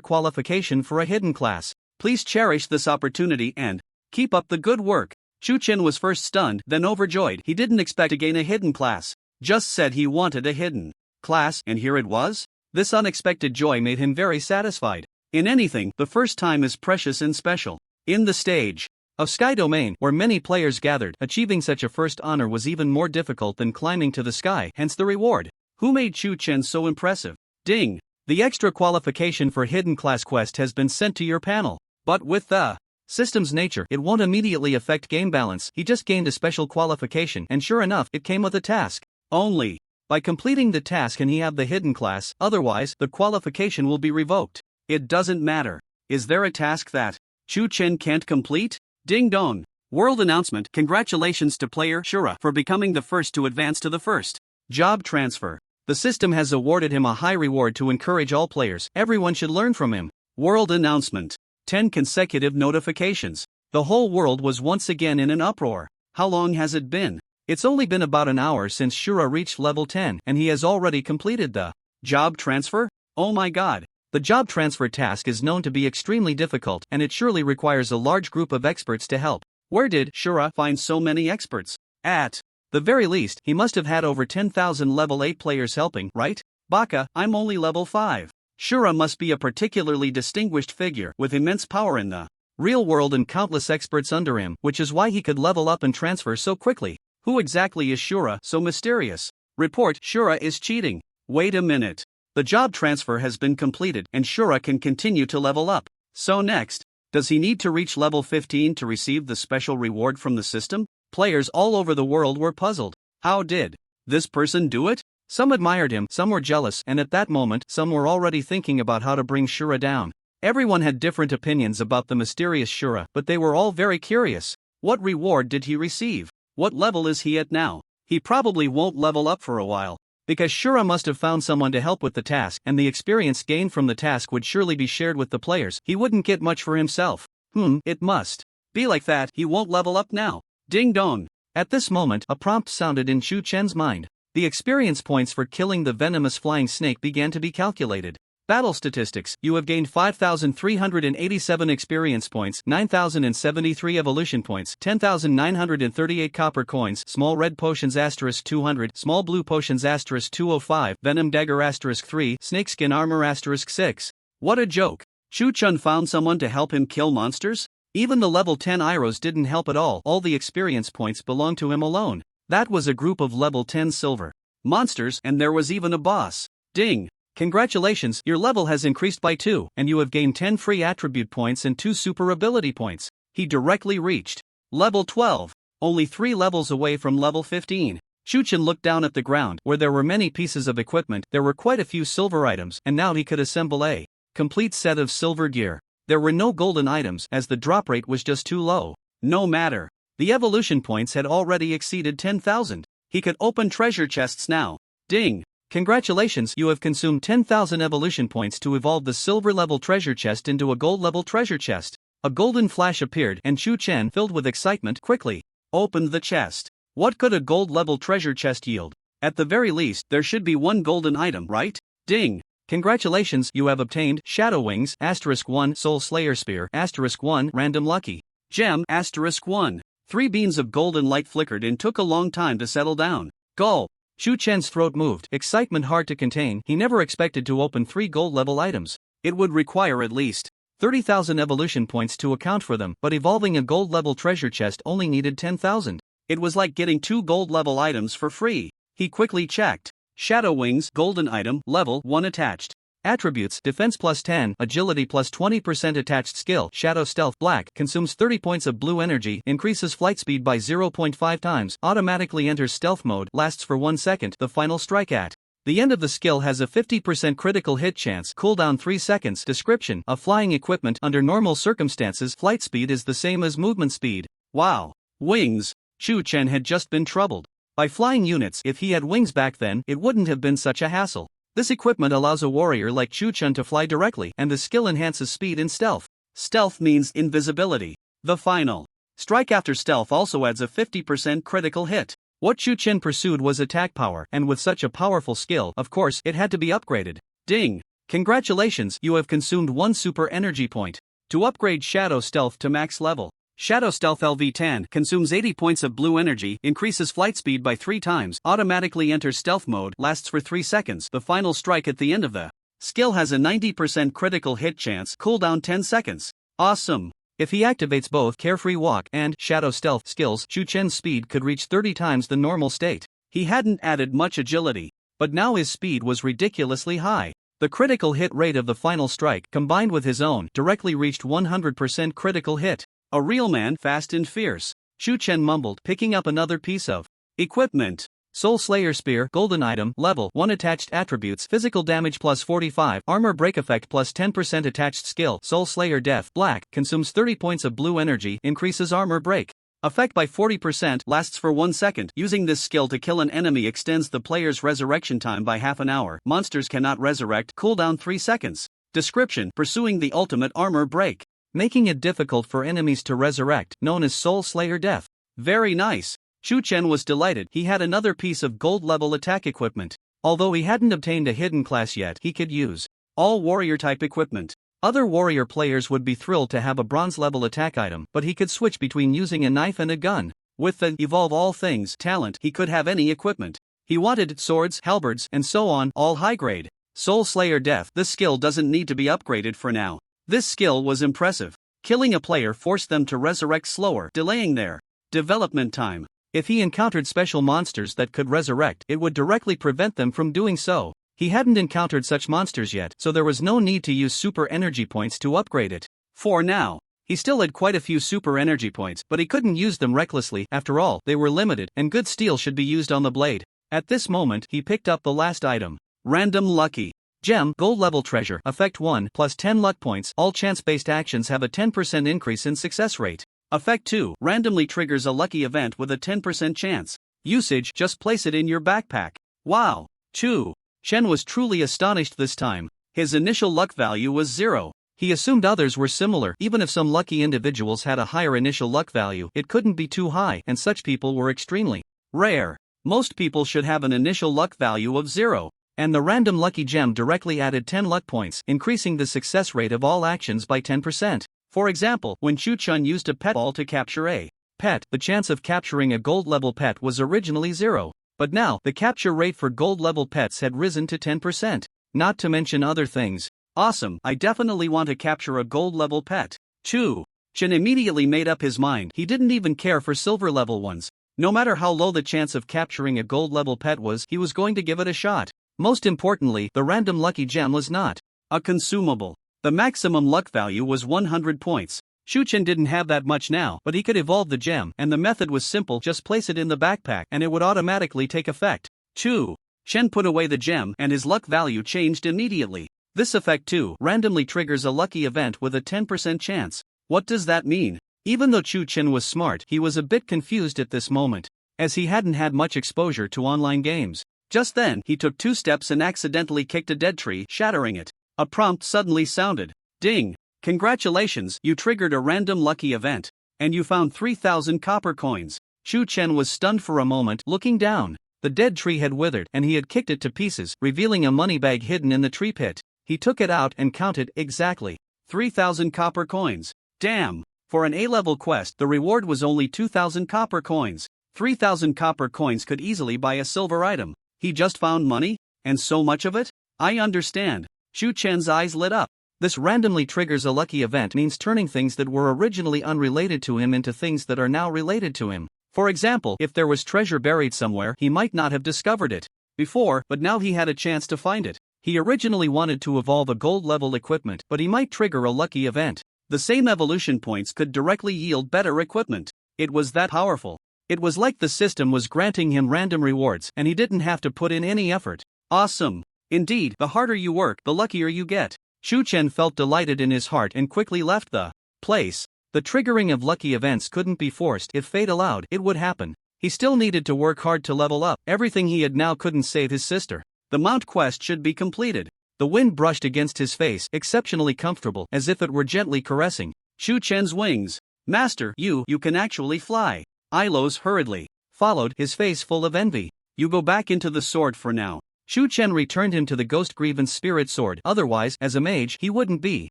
qualification for a hidden class. Please cherish this opportunity and keep up the good work. Chu Chen was first stunned, then overjoyed. He didn't expect to gain a hidden class. Just said he wanted a hidden class, and here it was? This unexpected joy made him very satisfied. In anything, the first time is precious and special. In the stage of Sky Domain, where many players gathered, achieving such a first honor was even more difficult than climbing to the sky, hence the reward. Who made Chu Chen so impressive? Ding! The extra qualification for hidden class quest has been sent to your panel. But with the system's nature, it won't immediately affect game balance. He just gained a special qualification, and sure enough, it came with a task. Only by completing the task can he have the hidden class, otherwise, the qualification will be revoked. It doesn't matter. Is there a task that Chu Chen can't complete? Ding dong! World announcement. Congratulations to player Shura for becoming the first to advance to the first job transfer. The system has awarded him a high reward to encourage all players. Everyone should learn from him. World announcement. 10 consecutive notifications. The whole world was once again in an uproar. How long has it been? It's only been about an hour since Shura reached level 10, and he has already completed the job transfer? Oh my god. The job transfer task is known to be extremely difficult, and it surely requires a large group of experts to help. Where did Shura find so many experts? At the very least, he must have had over 10,000 level 8 players helping, right? Baka, I'm only level 5. Shura must be a particularly distinguished figure with immense power in the real world and countless experts under him, which is why he could level up and transfer so quickly. Who exactly is Shura, so mysterious? Report, Shura is cheating. Wait a minute. The job transfer has been completed, and Shura can continue to level up. So next, does he need to reach level 15 to receive the special reward from the system? Players all over the world were puzzled. How did this person do it? Some admired him, some were jealous, and at that moment, some were already thinking about how to bring Shura down. Everyone had different opinions about the mysterious Shura, but they were all very curious. What reward did he receive? What level is he at now? He probably won't level up for a while, because Shura must have found someone to help with the task, and the experience gained from the task would surely be shared with the players. He wouldn't get much for himself. It must be like that. He won't level up now. Ding dong. At this moment, a prompt sounded in Shu Chen's mind. The experience points for killing the venomous flying snake began to be calculated. Battle statistics: you have gained 5,387 experience points, 9,073 evolution points, 10,938 copper coins, small red potions *200, small blue potions *205, venom dagger *3, snakeskin armor *6. What a joke! Shu Chun found someone to help him kill monsters? Even the level 10 Iros didn't help at all the experience points belonged to him alone. That was a group of level 10 silver monsters, and there was even a boss. Ding! Congratulations, your level has increased by 2, and you have gained 10 free attribute points and 2 super ability points. He directly reached level 12, only 3 levels away from level 15. Shu Chen looked down at the ground, where there were many pieces of equipment. There were quite a few silver items, and now he could assemble a complete set of silver gear. There were no golden items, as the drop rate was just too low. No matter. The evolution points had already exceeded 10,000. He could open treasure chests now. Ding! Congratulations, you have consumed 10,000 evolution points to evolve the silver level treasure chest into a gold level treasure chest. A golden flash appeared, and Shu Chen, filled with excitement, quickly opened the chest. What could a gold level treasure chest yield? At the very least, there should be 1 golden item, right? Ding! Congratulations, you have obtained Shadow Wings *1 Soul Slayer Spear *1 Random Lucky Gem *1. 3 beams of golden light flickered and took a long time to settle down. Gulp! Shu Chen's throat moved, excitement hard to contain. He never expected to open 3 gold level items. It would require at least 30,000 evolution points to account for them, but evolving a gold level treasure chest only needed 10,000. It was like getting 2 gold level items for free. He quickly checked. Shadow Wings, golden item, level 1 attached. Attributes: defense plus 10, agility plus 20% attached skill, shadow stealth black, consumes 30 points of blue energy, increases flight speed by 0.5 times, automatically enters stealth mode, lasts for 1 second, the final strike at the end of the skill has a 50% critical hit chance, cooldown 3 seconds. Description: a flying equipment. Under normal circumstances, flight speed is the same as movement speed. Wow! Wings! Shu Chen had just been troubled by flying units. If he had wings back then, it wouldn't have been such a hassle. This equipment allows a warrior like Shu Chen to fly directly, and the skill enhances speed and stealth. Stealth means invisibility. The final strike after stealth also adds a 50% critical hit. What Shu Chen pursued was attack power, and with such a powerful skill, of course, it had to be upgraded. Ding! Congratulations, you have consumed 1 super energy point to upgrade Shadow Stealth to max level. Shadow Stealth LV10 consumes 80 points of blue energy, increases flight speed by 3 times, automatically enters stealth mode, lasts for 3 seconds. The final strike at the end of the skill has a 90% critical hit chance, cooldown 10 seconds. Awesome! If he activates both Carefree Walk and Shadow Stealth skills, Shu Chen's speed could reach 30 times the normal state. He hadn't added much agility, but now his speed was ridiculously high. The critical hit rate of the final strike, combined with his own, directly reached 100% critical hit. A real man, fast and fierce. Shu Chen mumbled, picking up another piece of equipment. Soul Slayer Spear, golden item, level 1 attached attributes, physical damage plus 45, armor break effect plus 10% attached skill, Soul Slayer Death, black, consumes 30 points of blue energy, increases armor break effect by 40%, lasts for 1 second. Using this skill to kill an enemy extends the player's resurrection time by half an hour. Monsters cannot resurrect, cooldown 3 seconds. Description: pursuing the ultimate armor break, making it difficult for enemies to resurrect, known as Soul Slayer Death. Very nice. Shu Chen was delighted. He had another piece of gold-level attack equipment. Although he hadn't obtained a hidden class yet, he could use all warrior-type equipment. Other warrior players would be thrilled to have a bronze-level attack item, but he could switch between using a knife and a gun. With the Evolve All Things talent, he could have any equipment he wanted: swords, halberds, and so on, all high-grade. Soul Slayer Death. This skill doesn't need to be upgraded for now. This skill was impressive. Killing a player forced them to resurrect slower, delaying their development time. If he encountered special monsters that could resurrect, it would directly prevent them from doing so. He hadn't encountered such monsters yet, so there was no need to use super energy points to upgrade it. For now, he still had quite a few super energy points, but he couldn't use them recklessly. After all, they were limited, and good steel should be used on the blade. At this moment, he picked up the last item. Random Lucky Gem, gold level treasure, effect 1, plus 10 luck points. All chance-based actions have a 10% increase in success rate. Effect 2, randomly triggers a lucky event with a 10% chance. Usage: just place it in your backpack. Wow! Shu Chen was truly astonished this time. His initial luck value was 0. He assumed others were similar. Even if some lucky individuals had a higher initial luck value, it couldn't be too high, and such people were extremely rare. Most people should have an initial luck value of 0. And the random lucky gem directly added 10 luck points, increasing the success rate of all actions by 10%. For example, when Chu-chun used a pet ball to capture a pet, the chance of capturing a gold-level pet was originally 0. But now, the capture rate for gold-level pets had risen to 10%. Not to mention other things. Awesome, I definitely want to capture a gold-level pet. Chu-chun immediately made up his mind. He didn't even care for silver-level ones. No matter how low the chance of capturing a gold-level pet was, he was going to give it a shot. Most importantly, the random lucky gem was not a consumable. The maximum luck value was 100 points. Chu-chun didn't have that much now, but he could evolve the gem, and the method was simple: just place it in the backpack and it would automatically take effect. Chu-chun put away the gem and his luck value changed immediately. This effect too randomly triggers a lucky event with a 10% chance. What does that mean? Even though Chu-chun was smart, he was a bit confused at this moment, as he hadn't had much exposure to online games. Just then, he took 2 steps and accidentally kicked a dead tree, shattering it. A prompt suddenly sounded. Ding! Congratulations, you triggered a random lucky event. And you found 3,000 copper coins. Chu-chun was stunned for a moment, looking down. The dead tree had withered, and he had kicked it to pieces, revealing a money bag hidden in the tree pit. He took it out and counted exactly 3,000 copper coins. Damn! For an A-level quest, the reward was only 2,000 copper coins. 3,000 copper coins could easily buy a silver item. He just found money? And so much of it? I understand. Chu-chun's eyes lit up. This randomly triggers a lucky event means turning things that were originally unrelated to him into things that are now related to him. For example, if there was treasure buried somewhere, he might not have discovered it before, but now he had a chance to find it. He originally wanted to evolve a gold-level equipment, but he might trigger a lucky event. The same evolution points could directly yield better equipment. It was that powerful. It was like the system was granting him random rewards, and he didn't have to put in any effort. Awesome. Indeed, the harder you work, the luckier you get. Chu-chun felt delighted in his heart and quickly left the place. The triggering of lucky events couldn't be forced. If fate allowed, it would happen. He still needed to work hard to level up. Everything he had now couldn't save his sister. The mount quest should be completed. The wind brushed against his face, exceptionally comfortable, as if it were gently caressing Chu-chun's wings. Master, you can actually fly. Ilos hurriedly followed, his face full of envy. You go back into the sword for now. Chu-chun returned him to the Ghost Grievance Spirit Sword. Otherwise, as a mage, he wouldn't be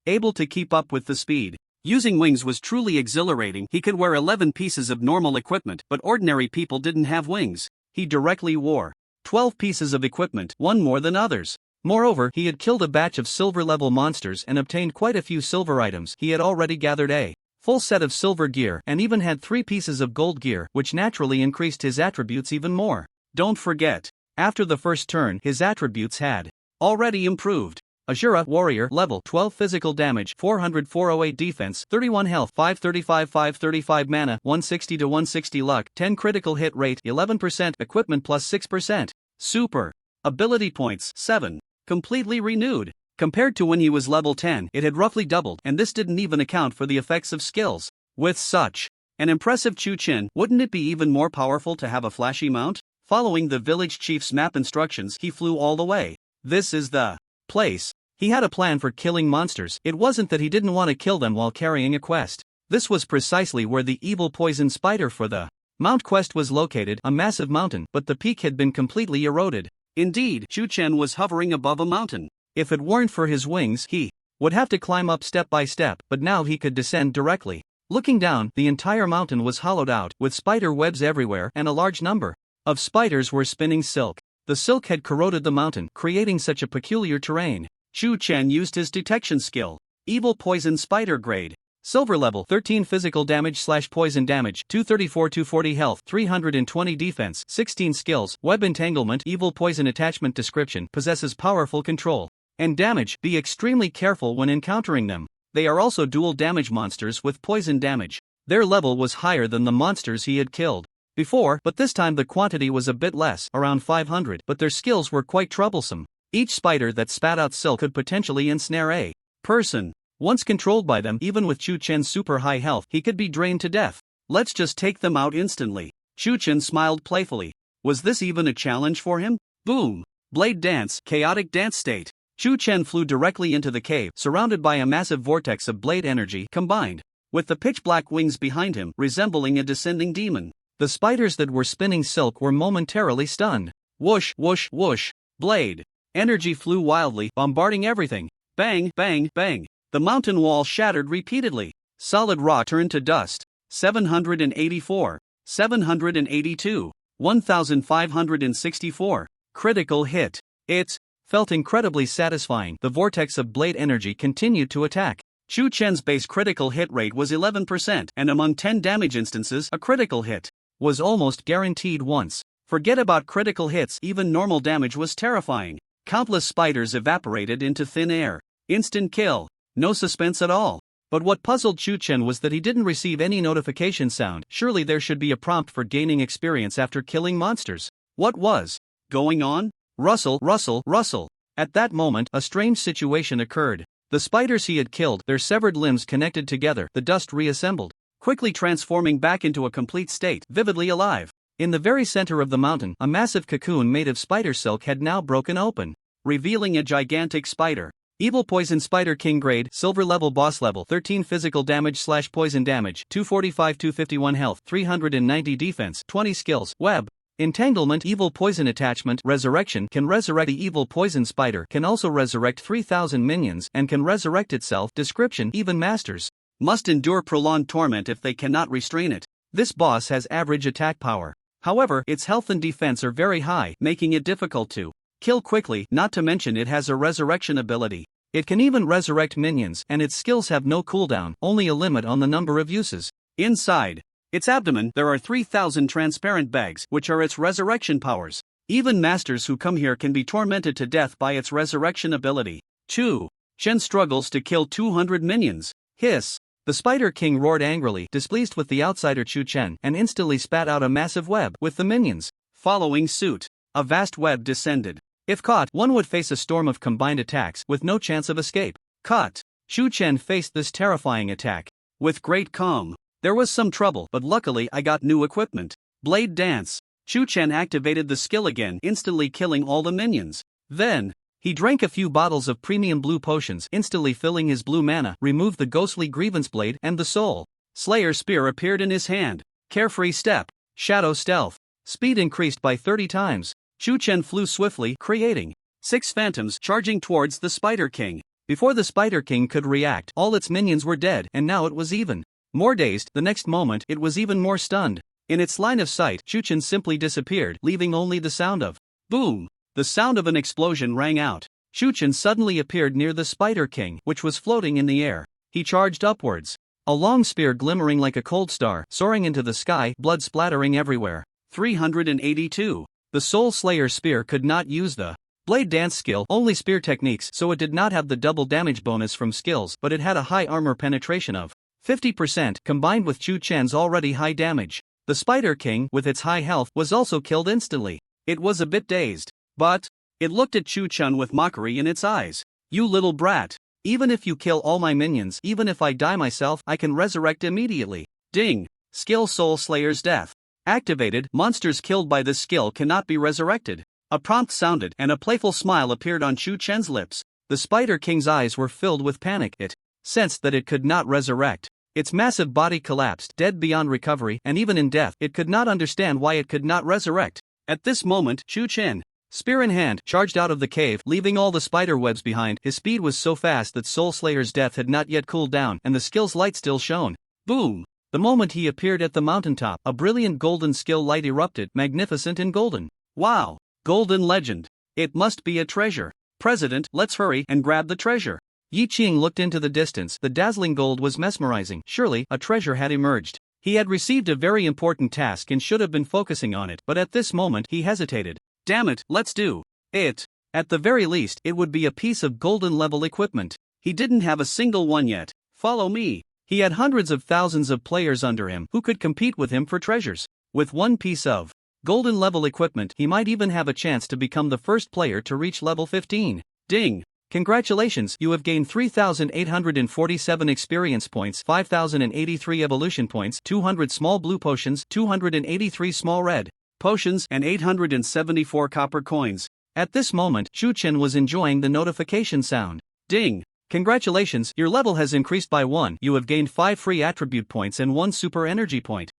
able to keep up with the speed. Using wings was truly exhilarating. He could wear 11 pieces of normal equipment, but ordinary people didn't have wings. He directly wore 12 pieces of equipment, one more than others. Moreover, he had killed a batch of silver-level monsters and obtained quite a few silver items. He had already gathered a full set of silver gear, and even had 3 pieces of gold gear, which naturally increased his attributes even more. Don't forget, after the first turn, his attributes had already improved. Ashura Warrior, level 12 physical damage, 408 defense, 31 health, 535 mana, 160 to 160 luck, 10 critical hit rate, 11% equipment plus 6%. Super ability points, 7. Completely renewed. Compared to when he was level 10, it had roughly doubled, and this didn't even account for the effects of skills. With such an impressive Chu-chun, wouldn't it be even more powerful to have a flashy mount? Following the village chief's map instructions, he flew all the way. This is the place. He had a plan for killing monsters. It wasn't that he didn't want to kill them while carrying a quest. This was precisely where the evil poison spider for the mount quest was located, a massive mountain, but the peak had been completely eroded. Indeed, Chu-chun was hovering above a mountain. If it weren't for his wings, he would have to climb up step by step, but now he could descend directly. Looking down, the entire mountain was hollowed out, with spider webs everywhere, and a large number of spiders were spinning silk. The silk had corroded the mountain, creating such a peculiar terrain. Chu-chun used his detection skill. Evil Poison Spider Grade. Silver level, 13 physical damage / poison damage, 234-240 health, 320 defense, 16 skills. Web entanglement. Evil poison attachment description. Possesses powerful control and damage. Be extremely careful when encountering them. They are also dual damage monsters with poison damage. Their level was higher than the monsters he had killed before, but this time the quantity was a bit less, around 500, but their skills were quite troublesome. Each spider that spat out silk could potentially ensnare a person. Once controlled by them, even with Chu-chun's super high health, he could be drained to death. Let's just take them out instantly. Chu-chun smiled playfully. Was this even a challenge for him? Boom! Blade Dance, Chaotic Dance State. Chu Chen flew directly into the cave, surrounded by a massive vortex of blade energy combined with the pitch-black wings behind him, resembling a descending demon. The spiders that were spinning silk were momentarily stunned. Whoosh, whoosh, whoosh. Blade energy flew wildly, bombarding everything. Bang, bang, bang. The mountain wall shattered repeatedly. Solid rock turned to dust. 784. 782. 1564. Critical hit. It felt incredibly satisfying. The vortex of blade energy continued to attack. Chu Chen's base critical hit rate was 11%, and among 10 damage instances, a critical hit was almost guaranteed once. Forget about critical hits, even normal damage was terrifying. Countless spiders evaporated into thin air. Instant kill. No suspense at all. But what puzzled Chu Chen was that he didn't receive any notification sound. Surely there should be a prompt for gaining experience after killing monsters. What was going on? Rustle, rustle, rustle. At that moment, a strange situation occurred. The spiders he had killed, their severed limbs connected together, the dust reassembled, quickly transforming back into a complete state, vividly alive. In the very center of the mountain, a massive cocoon made of spider silk had now broken open, revealing a gigantic spider. Evil Poison Spider King Grade, Silver Level Boss Level, 13 Physical Damage / Poison Damage, 245 251 Health, 390 Defense, 20 Skills, Web. Entanglement Evil Poison Attachment Resurrection can resurrect the Evil Poison Spider, can also resurrect 3,000 minions, and can resurrect itself. Description Even masters must endure prolonged torment if they cannot restrain it. This boss has average attack power. However, its health and defense are very high, making it difficult to kill quickly, not to mention it has a resurrection ability. It can even resurrect minions, and its skills have no cooldown, only a limit on the number of uses. Inside its abdomen, there are 3,000 transparent bags, which are its resurrection powers. Even masters who come here can be tormented to death by its resurrection ability. Chu Chen struggles to kill 200 minions. Hiss! The Spider King roared angrily, displeased with the outsider Chu Chen, and instantly spat out a massive web, with the minions following suit. A vast web descended. If caught, one would face a storm of combined attacks, with no chance of escape. Caught! Chu Chen faced this terrifying attack with great calm. There was some trouble, but luckily I got new equipment. Blade Dance. Chu Chen activated the skill again, instantly killing all the minions. Then he drank a few bottles of premium blue potions, instantly filling his blue mana, removed the ghostly grievance blade, and the soul Slayer spear appeared in his hand. Carefree step. Shadow stealth. Speed increased by 30 times. Chu Chen flew swiftly, creating 6 phantoms charging towards the Spider King. Before the Spider King could react, all its minions were dead, and now it was even more dazed. The next moment, it was even more stunned. In its line of sight, Chu Chen simply disappeared, leaving only the sound of boom. The sound of an explosion rang out. Chu Chen suddenly appeared near the Spider King, which was floating in the air. He charged upwards. A long spear glimmering like a cold star, soaring into the sky, blood splattering everywhere. 382. The Soul Slayer spear could not use the Blade Dance skill, only spear techniques, so it did not have the double damage bonus from skills, but it had a high armor penetration of 50%, combined with Chu Chen's already high damage. The Spider King, with its high health, was also killed instantly. It was a bit dazed, but it looked at Chu Chen with mockery in its eyes. You little brat. Even if you kill all my minions, even if I die myself, I can resurrect immediately. Ding. Skill Soul Slayer's Death. Activated. Monsters killed by this skill cannot be resurrected. A prompt sounded, and a playful smile appeared on Chu Chen's lips. The Spider King's eyes were filled with panic. It sensed that it could not resurrect. Its massive body collapsed, dead beyond recovery, and even in death, it could not understand why it could not resurrect. At this moment, Chu Chen, spear in hand, charged out of the cave, leaving all the spider webs behind. His speed was so fast that Soul Slayer's death had not yet cooled down, and the skill's light still shone. Boom! The moment he appeared at the mountaintop, a brilliant golden skill light erupted, magnificent and golden. Wow! Golden legend. It must be a treasure. President, let's hurry and grab the treasure. Yi Qing looked into the distance. The dazzling gold was mesmerizing. Surely, a treasure had emerged. He had received a very important task and should have been focusing on it, but at this moment he hesitated. Damn it, let's do it. At the very least, it would be a piece of golden level equipment. He didn't have a single one yet. Follow me. He had hundreds of thousands of players under him who could compete with him for treasures. With one piece of golden level equipment, he might even have a chance to become the first player to reach level 15. Ding! Congratulations, you have gained 3,847 experience points, 5,083 evolution points, 200 small blue potions, 283 small red potions, and 874 copper coins. At this moment, Chu-Chen was enjoying the notification sound. Ding! Congratulations, your level has increased by 1. You have gained 5 free attribute points and 1 super energy point.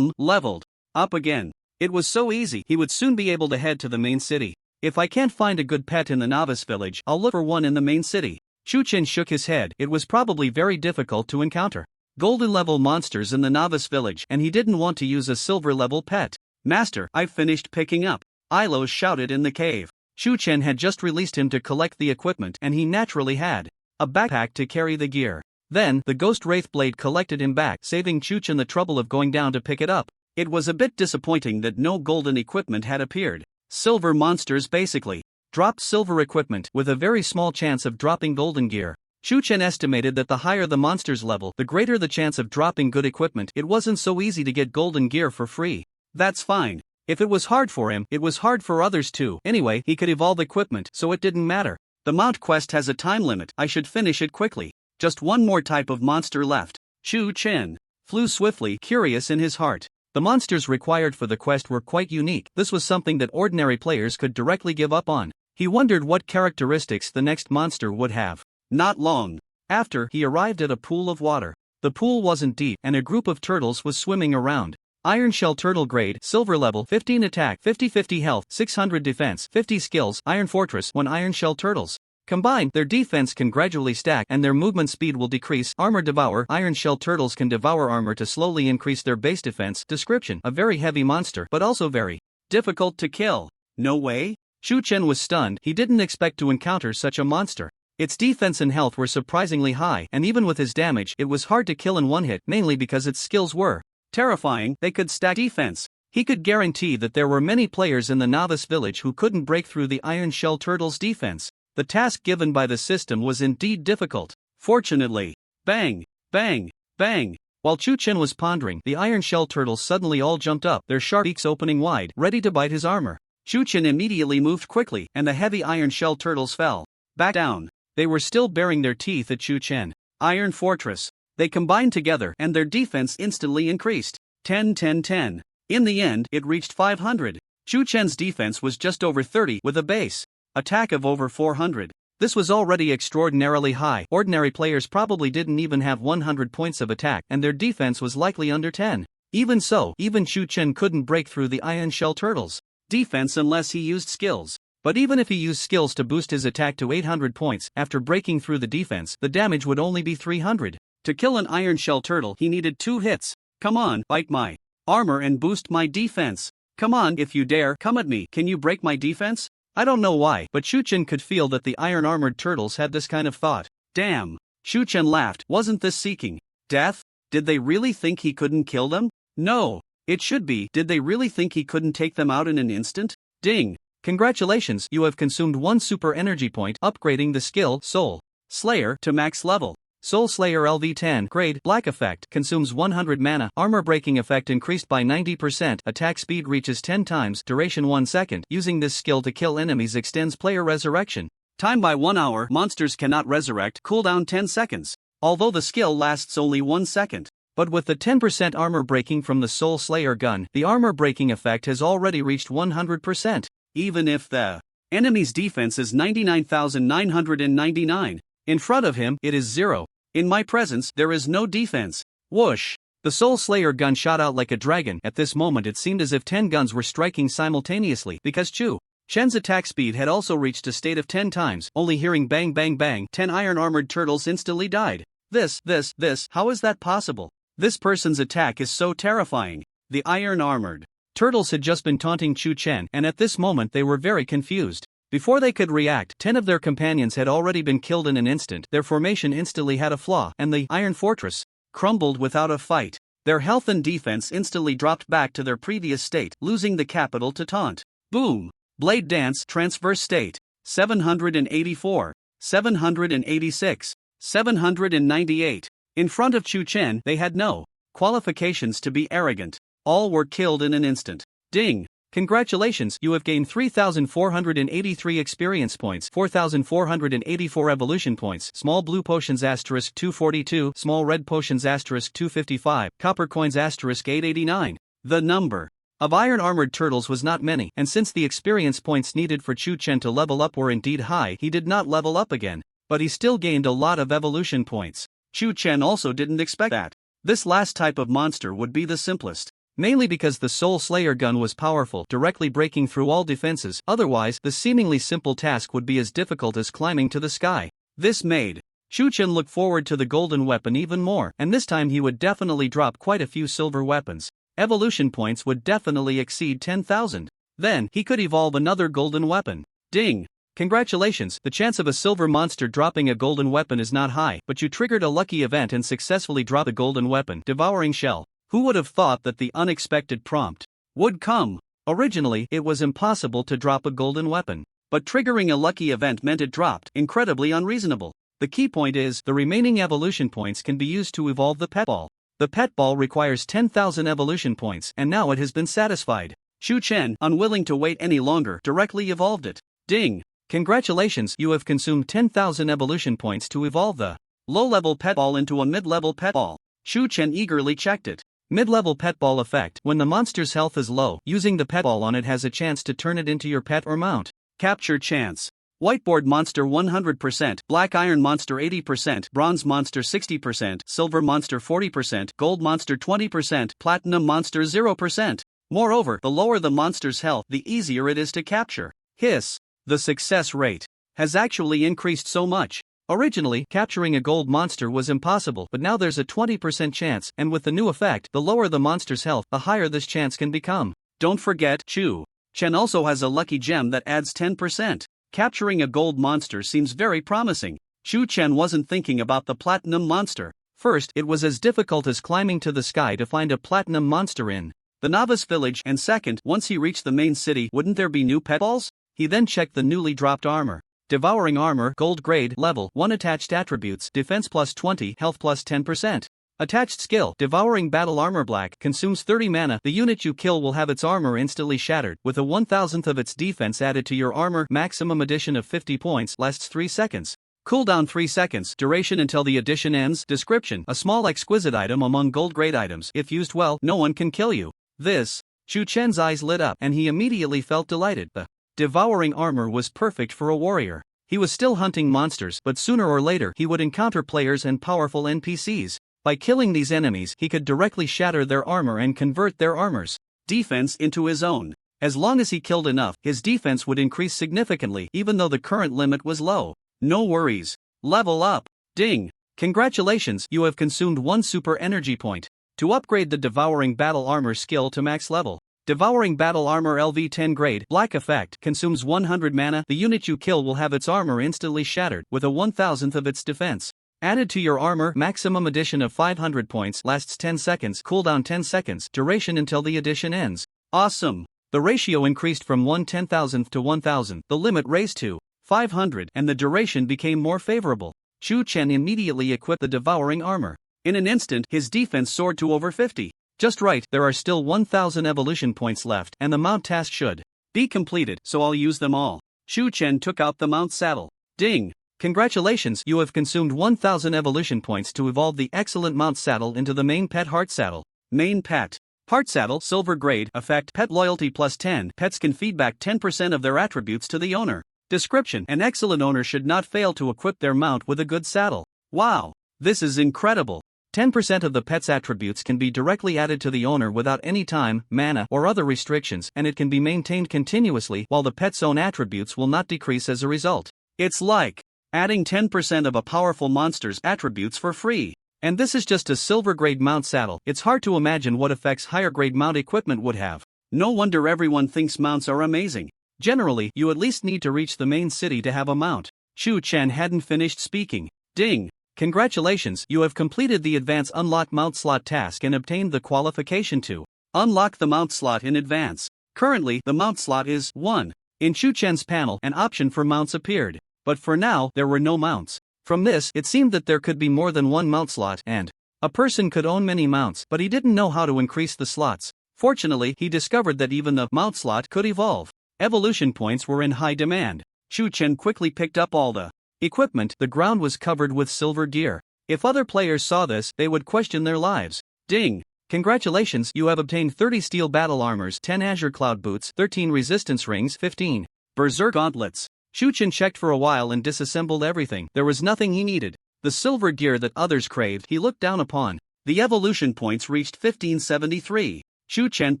Leveled up again. It was so easy, he would soon be able to head to the main city. If I can't find a good pet in the novice village, I'll look for one in the main city. Chu-Chen shook his head. It was probably very difficult to encounter golden level monsters in the novice village, and he didn't want to use a silver level pet. Master, I've finished picking up. Ilo shouted in the cave. Chu-Chen had just released him to collect the equipment, and he naturally had a backpack to carry the gear. Then, the ghost wraith blade collected him back, saving Chu-Chen the trouble of going down to pick it up. It was a bit disappointing that no golden equipment had appeared. Silver monsters basically dropped silver equipment with a very small chance of dropping golden gear. Chu-Chen estimated that the higher the monster's level, the greater the chance of dropping good equipment. It wasn't so easy to get golden gear for free. That's fine. If it was hard for him, it was hard for others too. Anyway, he could evolve equipment, so it didn't matter. The mount quest has a time limit. I should finish it quickly. Just one more type of monster left. Chu-Chen flew swiftly, curious in his heart. The monsters required for the quest were quite unique. This was something that ordinary players could directly give up on. He wondered what characteristics the next monster would have. Not long after, he arrived at a pool of water. The pool wasn't deep, and a group of turtles was swimming around. Iron Shell Turtle grade, silver level, 15 attack, 50-50 health, 600 defense, 50 skills, Iron Fortress. When Iron Shell Turtles combine, their defense can gradually stack and their movement speed will decrease. Armor Devour. Iron Shell Turtles can devour armor to slowly increase their base defense. Description: a very heavy monster, but also very difficult to kill. No way? Chu-Chen was stunned. He didn't expect to encounter such a monster. Its defense and health were surprisingly high, and even with his damage, it was hard to kill in one hit, mainly because its skills were terrifying. They could stack defense. He could guarantee that there were many players in the novice village who couldn't break through the Iron Shell Turtle's defense. The task given by the system was indeed difficult. Fortunately, bang, bang, bang. While Chu-Chen was pondering, the Iron Shell Turtles suddenly all jumped up, their sharp beaks opening wide, ready to bite his armor. Chu-Chen immediately moved quickly, and the heavy Iron Shell Turtles fell back down. They were still baring their teeth at Chu-Chen. Iron Fortress. They combined together, and their defense instantly increased. 10-10-10. In the end, it reached 500. Chu-Chen's defense was just over 30, with a base attack of over 400. This was already extraordinarily high. Ordinary players probably didn't even have 100 points of attack, and their defense was likely under 10. Even so, even Chu-Chen couldn't break through the Iron Shell Turtles' defense unless he used skills. But even if he used skills to boost his attack to 800 points, after breaking through the defense, the damage would only be 300. To kill an Iron Shell Turtle, he needed 2 hits. Come on, bite my armor and boost my defense. Come on, if you dare, come at me. Can you break my defense? I don't know why, but Chu-Chen could feel that the iron-armored turtles had this kind of thought. Damn. Chu-Chen laughed. Wasn't this seeking death? Did they really think he couldn't kill them? No. It should be. Did they really think he couldn't take them out in an instant? Ding. Congratulations, you have consumed 1 super energy point, upgrading the skill Soul Slayer to max level. Soul Slayer LV10 grade, black effect, consumes 100 mana, armor breaking effect increased by 90%, attack speed reaches 10 times, duration 1 second. Using this skill to kill enemies extends player resurrection time by 1 hour. Monsters cannot resurrect, cooldown 10 seconds. Although the skill lasts only 1 second. But with the 10% armor breaking from the Soul Slayer gun, the armor breaking effect has already reached 100%. Even if the enemy's defense is 99,999. In front of him, it is 0. In my presence, there is no defense. Whoosh! The Soul Slayer gun shot out like a dragon. At this moment it seemed as if 10 guns were striking simultaneously, because Chu-Chen's attack speed had also reached a state of 10 times. Only hearing bang bang bang, 10 iron-armored turtles instantly died. How is that possible? This person's attack is so terrifying. The iron-armored turtles had just been taunting Chu-Chen, and at this moment they were very confused. Before they could react, 10 of their companions had already been killed in an instant. Their formation instantly had a flaw, and the Iron Fortress crumbled without a fight. Their health and defense instantly dropped back to their previous state, losing the capital to taunt. Boom! Blade Dance Transverse State. 784. 786. 798. In front of Chu-Chen, they had no qualifications to be arrogant. All were killed in an instant. Ding! Congratulations, you have gained 3,483 experience points, 4,484 evolution points, small blue potions asterisk 242, small red potions asterisk 255, copper coins asterisk 889. The number of iron-armored turtles was not many, and since the experience points needed for Chu Chen to level up were indeed high, he did not level up again, but he still gained a lot of evolution points. Chu Chen also didn't expect that this last type of monster would be the simplest. Mainly because the Soul Slayer gun was powerful, directly breaking through all defenses, otherwise the seemingly simple task would be as difficult as climbing to the sky. This made Chu Chen look forward to the golden weapon even more, and this time he would definitely drop quite a few silver weapons. Evolution points would definitely exceed 10,000. Then, he could evolve another golden weapon. Ding! Congratulations, the chance of a silver monster dropping a golden weapon is not high, but you triggered a lucky event and successfully dropped a golden weapon, Devouring Shell. Who would have thought that the unexpected prompt would come? Originally, it was impossible to drop a golden weapon, but triggering a lucky event meant it dropped, incredibly unreasonable. The key point is, the remaining evolution points can be used to evolve the pet ball. The pet ball requires 10,000 evolution points, and now it has been satisfied. Chu Chen, unwilling to wait any longer, directly evolved it. Ding! Congratulations, you have consumed 10,000 evolution points to evolve the low-level pet ball into a mid-level pet ball. Chu Chen eagerly checked it. Mid-level pet ball effect. When the monster's health is low, using the pet ball on it has a chance to turn it into your pet or mount. Capture chance. Whiteboard monster 100%, black iron monster 80%, bronze monster 60%, silver monster 40%, gold monster 20%, platinum monster 0%. Moreover, the lower the monster's health, the easier it is to capture. Hiss. The success rate has actually increased so much. Originally, capturing a gold monster was impossible, but now there's a 20% chance, and with the new effect, the lower the monster's health, the higher this chance can become. Don't forget, Chu Chen also has a lucky gem that adds 10%. Capturing a gold monster seems very promising. Chu Chen wasn't thinking about the platinum monster. First, it was as difficult as climbing to the sky to find a platinum monster in the novice village, and second, once he reached the main city, wouldn't there be new pet balls? He then checked the newly dropped armor. Devouring Armor, Gold Grade, Level 1. Attached attributes, Defense plus 20, Health plus 10%. Attached skill, Devouring Battle Armor Black, consumes 30 mana. The unit you kill will have its armor instantly shattered, with a 1,000th of its defense added to your armor. Maximum addition of 50 points, lasts 3 seconds. Cooldown 3 seconds, duration until the addition ends. Description: a small exquisite item among gold grade items. If used well, no one can kill you. This. Chu Chen's eyes lit up, and he immediately felt delighted. The Devouring Armor was perfect for a warrior. He was still hunting monsters, but sooner or later he would encounter players and powerful NPCs. By killing these enemies, he could directly shatter their armor and convert their armor's defense into his own. As long as he killed enough, his defense would increase significantly, even though the current limit was low. No worries. Level up. Ding! Congratulations, you have consumed 1 super energy point. To upgrade the Devouring Battle Armor skill to max level. Devouring Battle Armor LV 10 grade, Black effect, consumes 100 mana. The unit you kill will have its armor instantly shattered, with a 1,000th of its defense added to your armor. Maximum addition of 500 points, lasts 10 seconds, cooldown 10 seconds, duration until the addition ends. Awesome! The ratio increased from 1/10,000th to 1,000, the limit raised to 500, and the duration became more favorable. Chu Chen immediately equipped the Devouring Armor. In an instant, his defense soared to over 50. Just right, there are still 1,000 evolution points left, and the mount task should be completed, so I'll use them all. Chu Chen took out the mount saddle. Ding! Congratulations, you have consumed 1,000 evolution points to evolve the excellent mount saddle into the main pet heart saddle. Main pet heart saddle, silver grade, effect, pet loyalty plus 10. Pets can feedback 10% of their attributes to the owner. Description: an excellent owner should not fail to equip their mount with a good saddle. Wow! This is incredible! 10% of the pet's attributes can be directly added to the owner without any time, mana, or other restrictions, and it can be maintained continuously, while the pet's own attributes will not decrease as a result. It's like adding 10% of a powerful monster's attributes for free. And this is just a silver grade mount saddle. It's hard to imagine what effects higher grade mount equipment would have. No wonder everyone thinks mounts are amazing. Generally, you at least need to reach the main city to have a mount. Chu Chen hadn't finished speaking. Ding! Congratulations, you have completed the Advance Unlock Mount Slot task and obtained the qualification to unlock the mount slot in advance. Currently, the mount slot is 1. In Chu Chen's panel, an option for mounts appeared. But for now, there were no mounts. From this, it seemed that there could be more than one mount slot, and a person could own many mounts, but he didn't know how to increase the slots. Fortunately, he discovered that even the mount slot could evolve. Evolution points were in high demand. Chu Chen quickly picked up all the equipment. The ground was covered with silver gear. If other players saw this, they would question their lives. Ding! Congratulations, you have obtained 30 steel battle armors, 10 azure cloud boots, 13 resistance rings, 15 berserk gauntlets. Shuchen checked for a while and disassembled everything. There was nothing he needed. The silver gear that others craved, he looked down upon. The evolution points reached 1573. Shuchen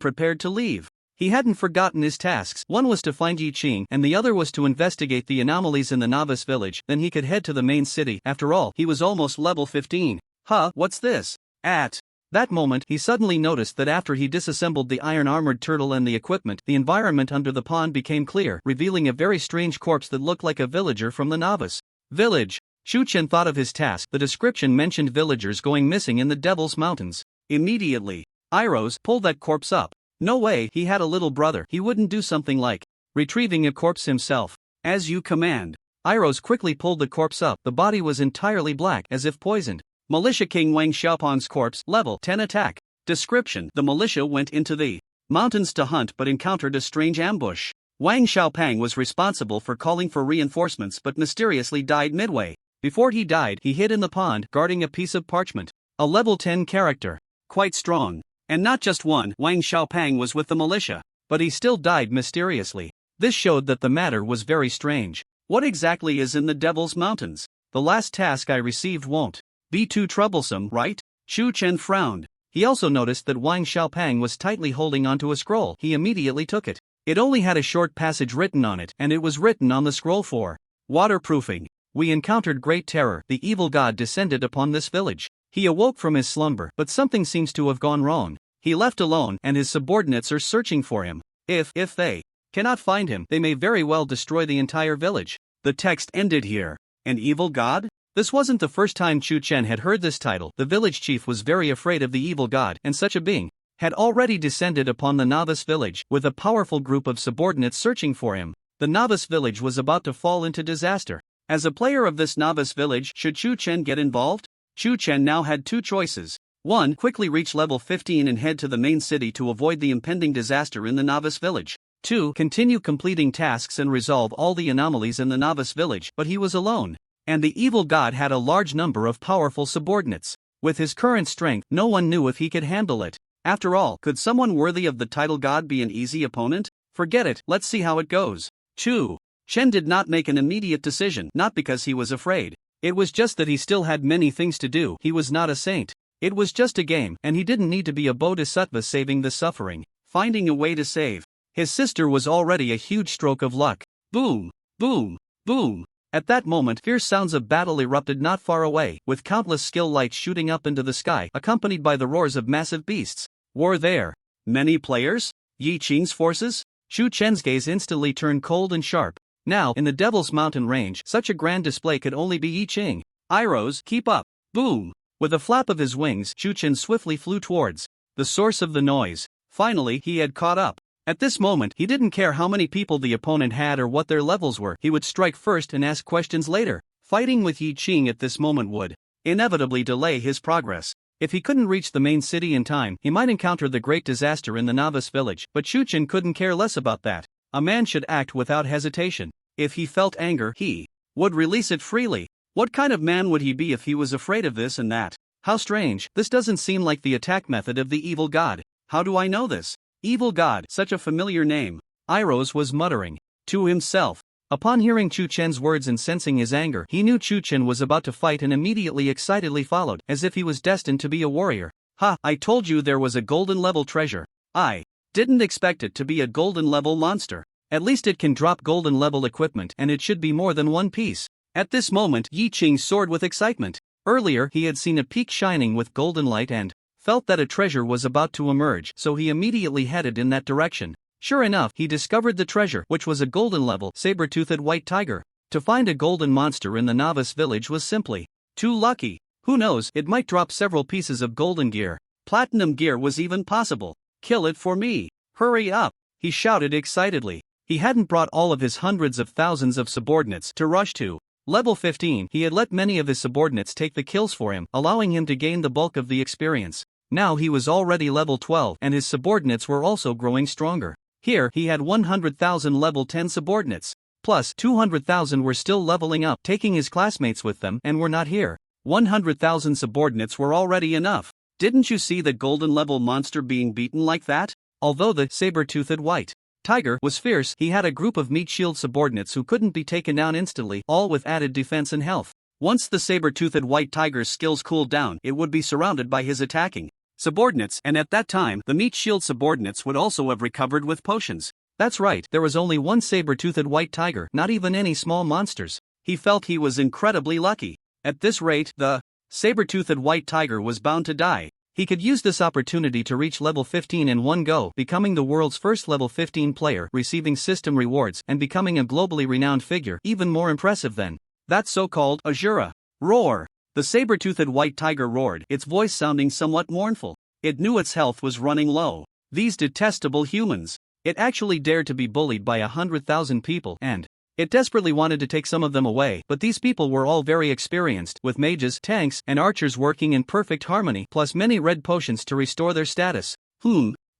prepared to leave. He hadn't forgotten his tasks. One was to find Yi Qing, and the other was to investigate the anomalies in the novice village. Then he could head to the main city. After all, he was almost level 15. Huh, what's this? At that moment, he suddenly noticed that after he disassembled the iron-armored turtle and the equipment, the environment under the pond became clear, revealing a very strange corpse that looked like a villager from the novice village. Shuchen thought of his task. The description mentioned villagers going missing in the Devil's Mountains. Immediately, Iros pulled that corpse up. No way, he had a little brother. He wouldn't do something like retrieving a corpse himself. As you command. Iros quickly pulled the corpse up. The body was entirely black, as if poisoned. Militia King Wang Xiaopeng's corpse, level 10 attack. Description: the militia went into the mountains to hunt but encountered a strange ambush. Wang Xiaopeng was responsible for calling for reinforcements but mysteriously died midway. Before he died, he hid in the pond, guarding a piece of parchment. A level 10 character. Quite strong. And not just one. Wang Xiaopeng was with the militia, but he still died mysteriously. This showed that the matter was very strange. What exactly is in the Devil's Mountains? The last task I received won't be too troublesome, right? Shu Chen frowned. He also noticed that Wang Xiaopeng was tightly holding onto a scroll. He immediately took it. It only had a short passage written on it, and it was written on the scroll for waterproofing. We encountered great terror. The evil god descended upon this village. He awoke from his slumber, but something seems to have gone wrong. He left alone, and his subordinates are searching for him. If they cannot find him, they may very well destroy the entire village. The text ended here. An evil god? This wasn't the first time Chu Chen had heard this title. The village chief was very afraid of the evil god, and such a being had already descended upon the novice village, with a powerful group of subordinates searching for him. The novice village was about to fall into disaster. As a player of this novice village, should Chu Chen get involved? Chu Chen now had two choices. 1. Quickly reach level 15 and head to the main city to avoid the impending disaster in the novice village. 2. Continue completing tasks and resolve all the anomalies in the novice village, but he was alone. And the evil god had a large number of powerful subordinates. With his current strength, no one knew if he could handle it. After all, could someone worthy of the title god be an easy opponent? Forget it, let's see how it goes. Chu Chen did not make an immediate decision, not because he was afraid. It was just that he still had many things to do. He was not a saint. It was just a game, and he didn't need to be a bodhisattva saving the suffering. Finding a way to save his sister was already a huge stroke of luck. Boom! Boom! Boom! At that moment, fierce sounds of battle erupted not far away, with countless skill lights shooting up into the sky, accompanied by the roars of massive beasts. Were there many players? Yi Qing's forces? Shu Chen's gaze instantly turned cold and sharp. Now, in the Devil's Mountain range, such a grand display could only be Yi Qing. Iros, keep up! Boom! With a flap of his wings, Shu Chen swiftly flew towards the source of the noise. Finally, he had caught up. At this moment, he didn't care how many people the opponent had or what their levels were. He would strike first and ask questions later. Fighting with Yi Qing at this moment would inevitably delay his progress. If he couldn't reach the main city in time, he might encounter the great disaster in the novice village, but Shu Chen couldn't care less about that. A man should act without hesitation. If he felt anger, he would release it freely. What kind of man would he be if he was afraid of this and that? How strange, this doesn't seem like the attack method of the evil god. How do I know this? Evil god, such a familiar name. Iros was muttering to himself. Upon hearing Chu Chen's words and sensing his anger, he knew Chu Chen was about to fight and immediately excitedly followed, as if he was destined to be a warrior. Ha, I told you there was a golden level treasure. I didn't expect it to be a golden level monster. At least it can drop golden level equipment, and it should be more than one piece. At this moment, Yi Qing soared with excitement. Earlier, he had seen a peak shining with golden light and felt that a treasure was about to emerge, so he immediately headed in that direction. Sure enough, he discovered the treasure, which was a golden level saber-toothed white tiger. To find a golden monster in the novice village was simply too lucky. Who knows, it might drop several pieces of golden gear. Platinum gear was even possible. Kill it for me. Hurry up, he shouted excitedly. He hadn't brought all of his hundreds of thousands of subordinates to rush to level 15. He had let many of his subordinates take the kills for him, allowing him to gain the bulk of the experience. Now he was already level 12, and his subordinates were also growing stronger. Here, he had 100,000 level 10 subordinates. Plus, 200,000 were still leveling up, taking his classmates with them, and were not here. 100,000 subordinates were already enough. Didn't you see the golden level monster being beaten like that? Although the saber-toothed white tiger was fierce, he had a group of meat shield subordinates who couldn't be taken down instantly, all with added defense and health. Once the saber-toothed white tiger's skills cooled down, it would be surrounded by his attacking subordinates, and at that time, the meat shield subordinates would also have recovered with potions. That's right, there was only one saber-toothed white tiger, not even any small monsters. He felt he was incredibly lucky. At this rate, the saber-toothed white tiger was bound to die. He could use this opportunity to reach level 15 in one go, becoming the world's first level 15 player, receiving system rewards, and becoming a globally renowned figure, even more impressive than that so-called Azura. Roar! The saber-toothed white tiger roared, its voice sounding somewhat mournful. It knew its health was running low. These detestable humans. It actually dared to be bullied by 100,000 people, and it desperately wanted to take some of them away, but these people were all very experienced, with mages, tanks, and archers working in perfect harmony, plus many red potions to restore their status.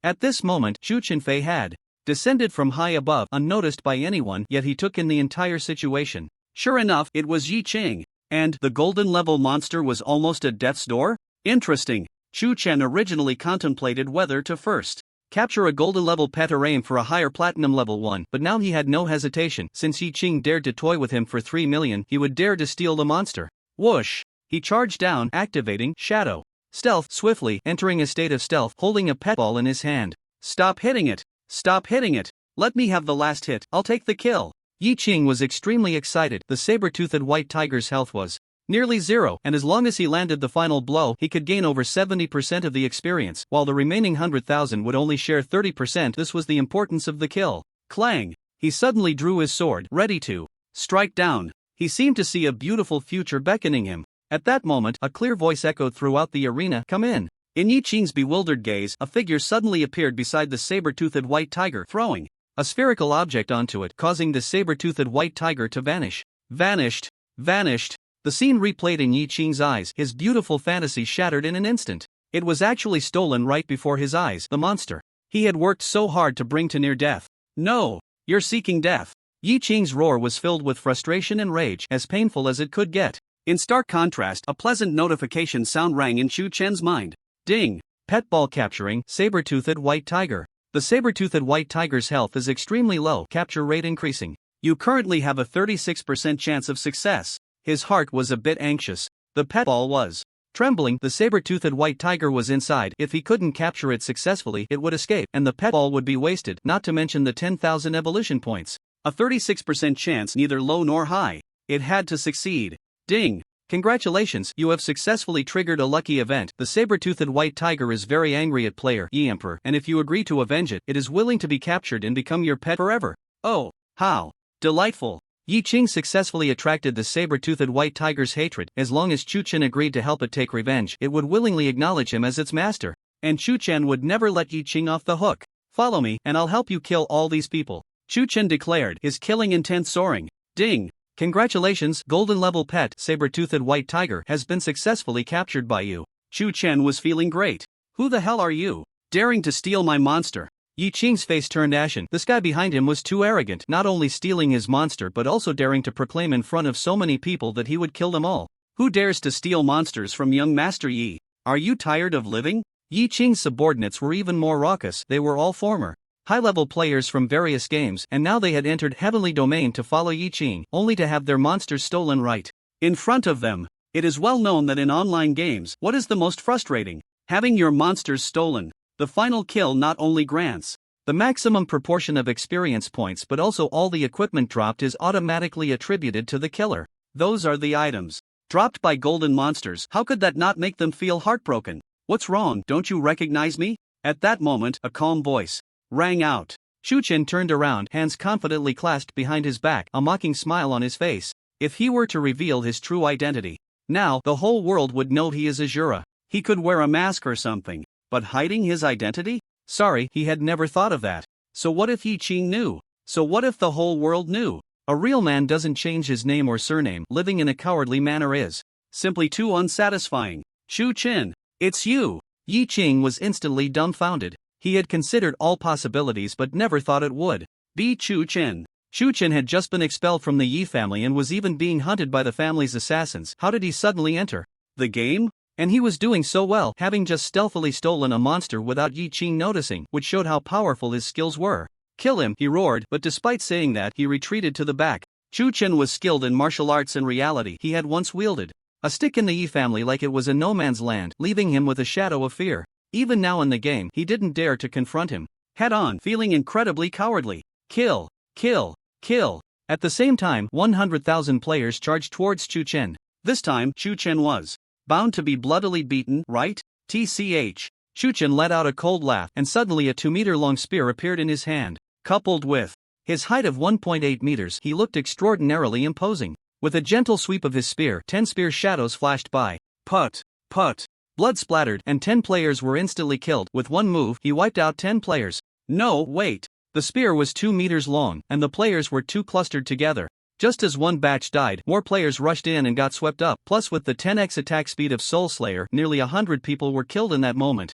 At this moment, Xu Qinfei had descended from high above, unnoticed by anyone, yet he took in the entire situation. Sure enough, it was Yi Qing, and the golden level monster was almost at death's door? Interesting. Xu Chen originally contemplated whether to first capture a golden level pet or aim for a higher platinum level one, but now he had no hesitation. Since Yi Qing dared to toy with him for 3 million, he would dare to steal the monster. Whoosh! He charged down, activating Shadow Stealth swiftly, entering a state of stealth, holding a pet ball in his hand. Stop hitting it! Stop hitting it! Let me have the last hit, I'll take the kill! Yi Qing was extremely excited. The saber-toothed white tiger's health was nearly zero, and as long as he landed the final blow, he could gain over 70% of the experience, while the remaining 100,000 would only share 30%. This was the importance of the kill. Clang! He suddenly drew his sword, ready to strike down. He seemed to see a beautiful future beckoning him. At that moment, a clear voice echoed throughout the arena, "Come in." In Yi Qing's bewildered gaze, a figure suddenly appeared beside the saber-toothed white tiger, throwing a spherical object onto it, causing the saber-toothed white tiger to vanish. Vanished. Vanished. The scene replayed in Yi Qing's eyes, his beautiful fantasy shattered in an instant. It was actually stolen right before his eyes, the monster he had worked so hard to bring to near death. No! You're seeking death! Yi Qing's roar was filled with frustration and rage, as painful as it could get. In stark contrast, a pleasant notification sound rang in Xu Chen's mind. Ding! Pet ball capturing, saber-toothed white tiger. The saber-toothed white tiger's health is extremely low, capture rate increasing. You currently have a 36% chance of success. His heart was a bit anxious. The pet ball was trembling. The saber-toothed white tiger was inside. If he couldn't capture it successfully, it would escape, and the pet ball would be wasted, not to mention the 10,000 evolution points. A 36% chance, neither low nor high. It had to succeed. Ding! Congratulations, you have successfully triggered a lucky event. The saber-toothed white tiger is very angry at player Yi Emperor, and if you agree to avenge it, it is willing to be captured and become your pet forever. Oh, how delightful! Yi Qing successfully attracted the saber-toothed white tiger's hatred. As long as Xu Chen agreed to help it take revenge, it would willingly acknowledge him as its master. And Xu Chen would never let Yi Qing off the hook. Follow me, and I'll help you kill all these people, Xu Chen declared, his killing intent soaring. Ding! Congratulations, golden level pet saber-toothed white tiger has been successfully captured by you. Xu Chen was feeling great. Who the hell are you? Daring to steal my monster? Yi Qing's face turned ashen. This guy behind him was too arrogant, not only stealing his monster but also daring to proclaim in front of so many people that he would kill them all. Who dares to steal monsters from young Master Yi? Are you tired of living? Yi Qing's subordinates were even more raucous. They were all former high-level players from various games, and now they had entered Heavenly Domain to follow Yi Qing, only to have their monsters stolen right in front of them. It is well known that in online games, what is the most frustrating? Having your monsters stolen. The final kill not only grants the maximum proportion of experience points but also all the equipment dropped is automatically attributed to the killer. Those are the items dropped by golden monsters. How could that not make them feel heartbroken? What's wrong? Don't you recognize me? At that moment, a calm voice rang out. Xu Chen turned around, hands confidently clasped behind his back, a mocking smile on his face. If he were to reveal his true identity, now the whole world would know he is Azura. He could wear a mask or something. But hiding his identity? Sorry, he had never thought of that. So what if Yi Qing knew? So what if the whole world knew? A real man doesn't change his name or surname. Living in a cowardly manner is simply too unsatisfying. Xu Chen, it's you! Yi Qing was instantly dumbfounded. He had considered all possibilities but never thought it would be Xu Chen. Xu Chen had just been expelled from the Yi family and was even being hunted by the family's assassins. How did he suddenly enter the game? And he was doing so well, having just stealthily stolen a monster without Yi Qing noticing, which showed how powerful his skills were. "Kill him," he roared, but despite saying that, he retreated to the back. Chu Chen was skilled in martial arts in reality. He had once wielded a stick in the Yi family like it was a no man's land, leaving him with a shadow of fear. Even now in the game, he didn't dare to confront him head on, feeling incredibly cowardly. Kill, kill, kill. At the same time, 100,000 players charged towards Chu Chen. This time, Chu Chen was bound to be bloodily beaten, right? TCH. Chu Chen let out a cold laugh, and suddenly a 2-meter-long spear appeared in his hand. Coupled with his height of 1.8 meters, he looked extraordinarily imposing. With a gentle sweep of his spear, 10 spear shadows flashed by. Put, put. Blood splattered, and 10 players were instantly killed. With one move, he wiped out 10 players. No, wait. The spear was 2 meters long, and the players were too clustered together. Just as one batch died, more players rushed in and got swept up. Plus, with the 10x attack speed of Soul Slayer, nearly 100 people were killed in that moment.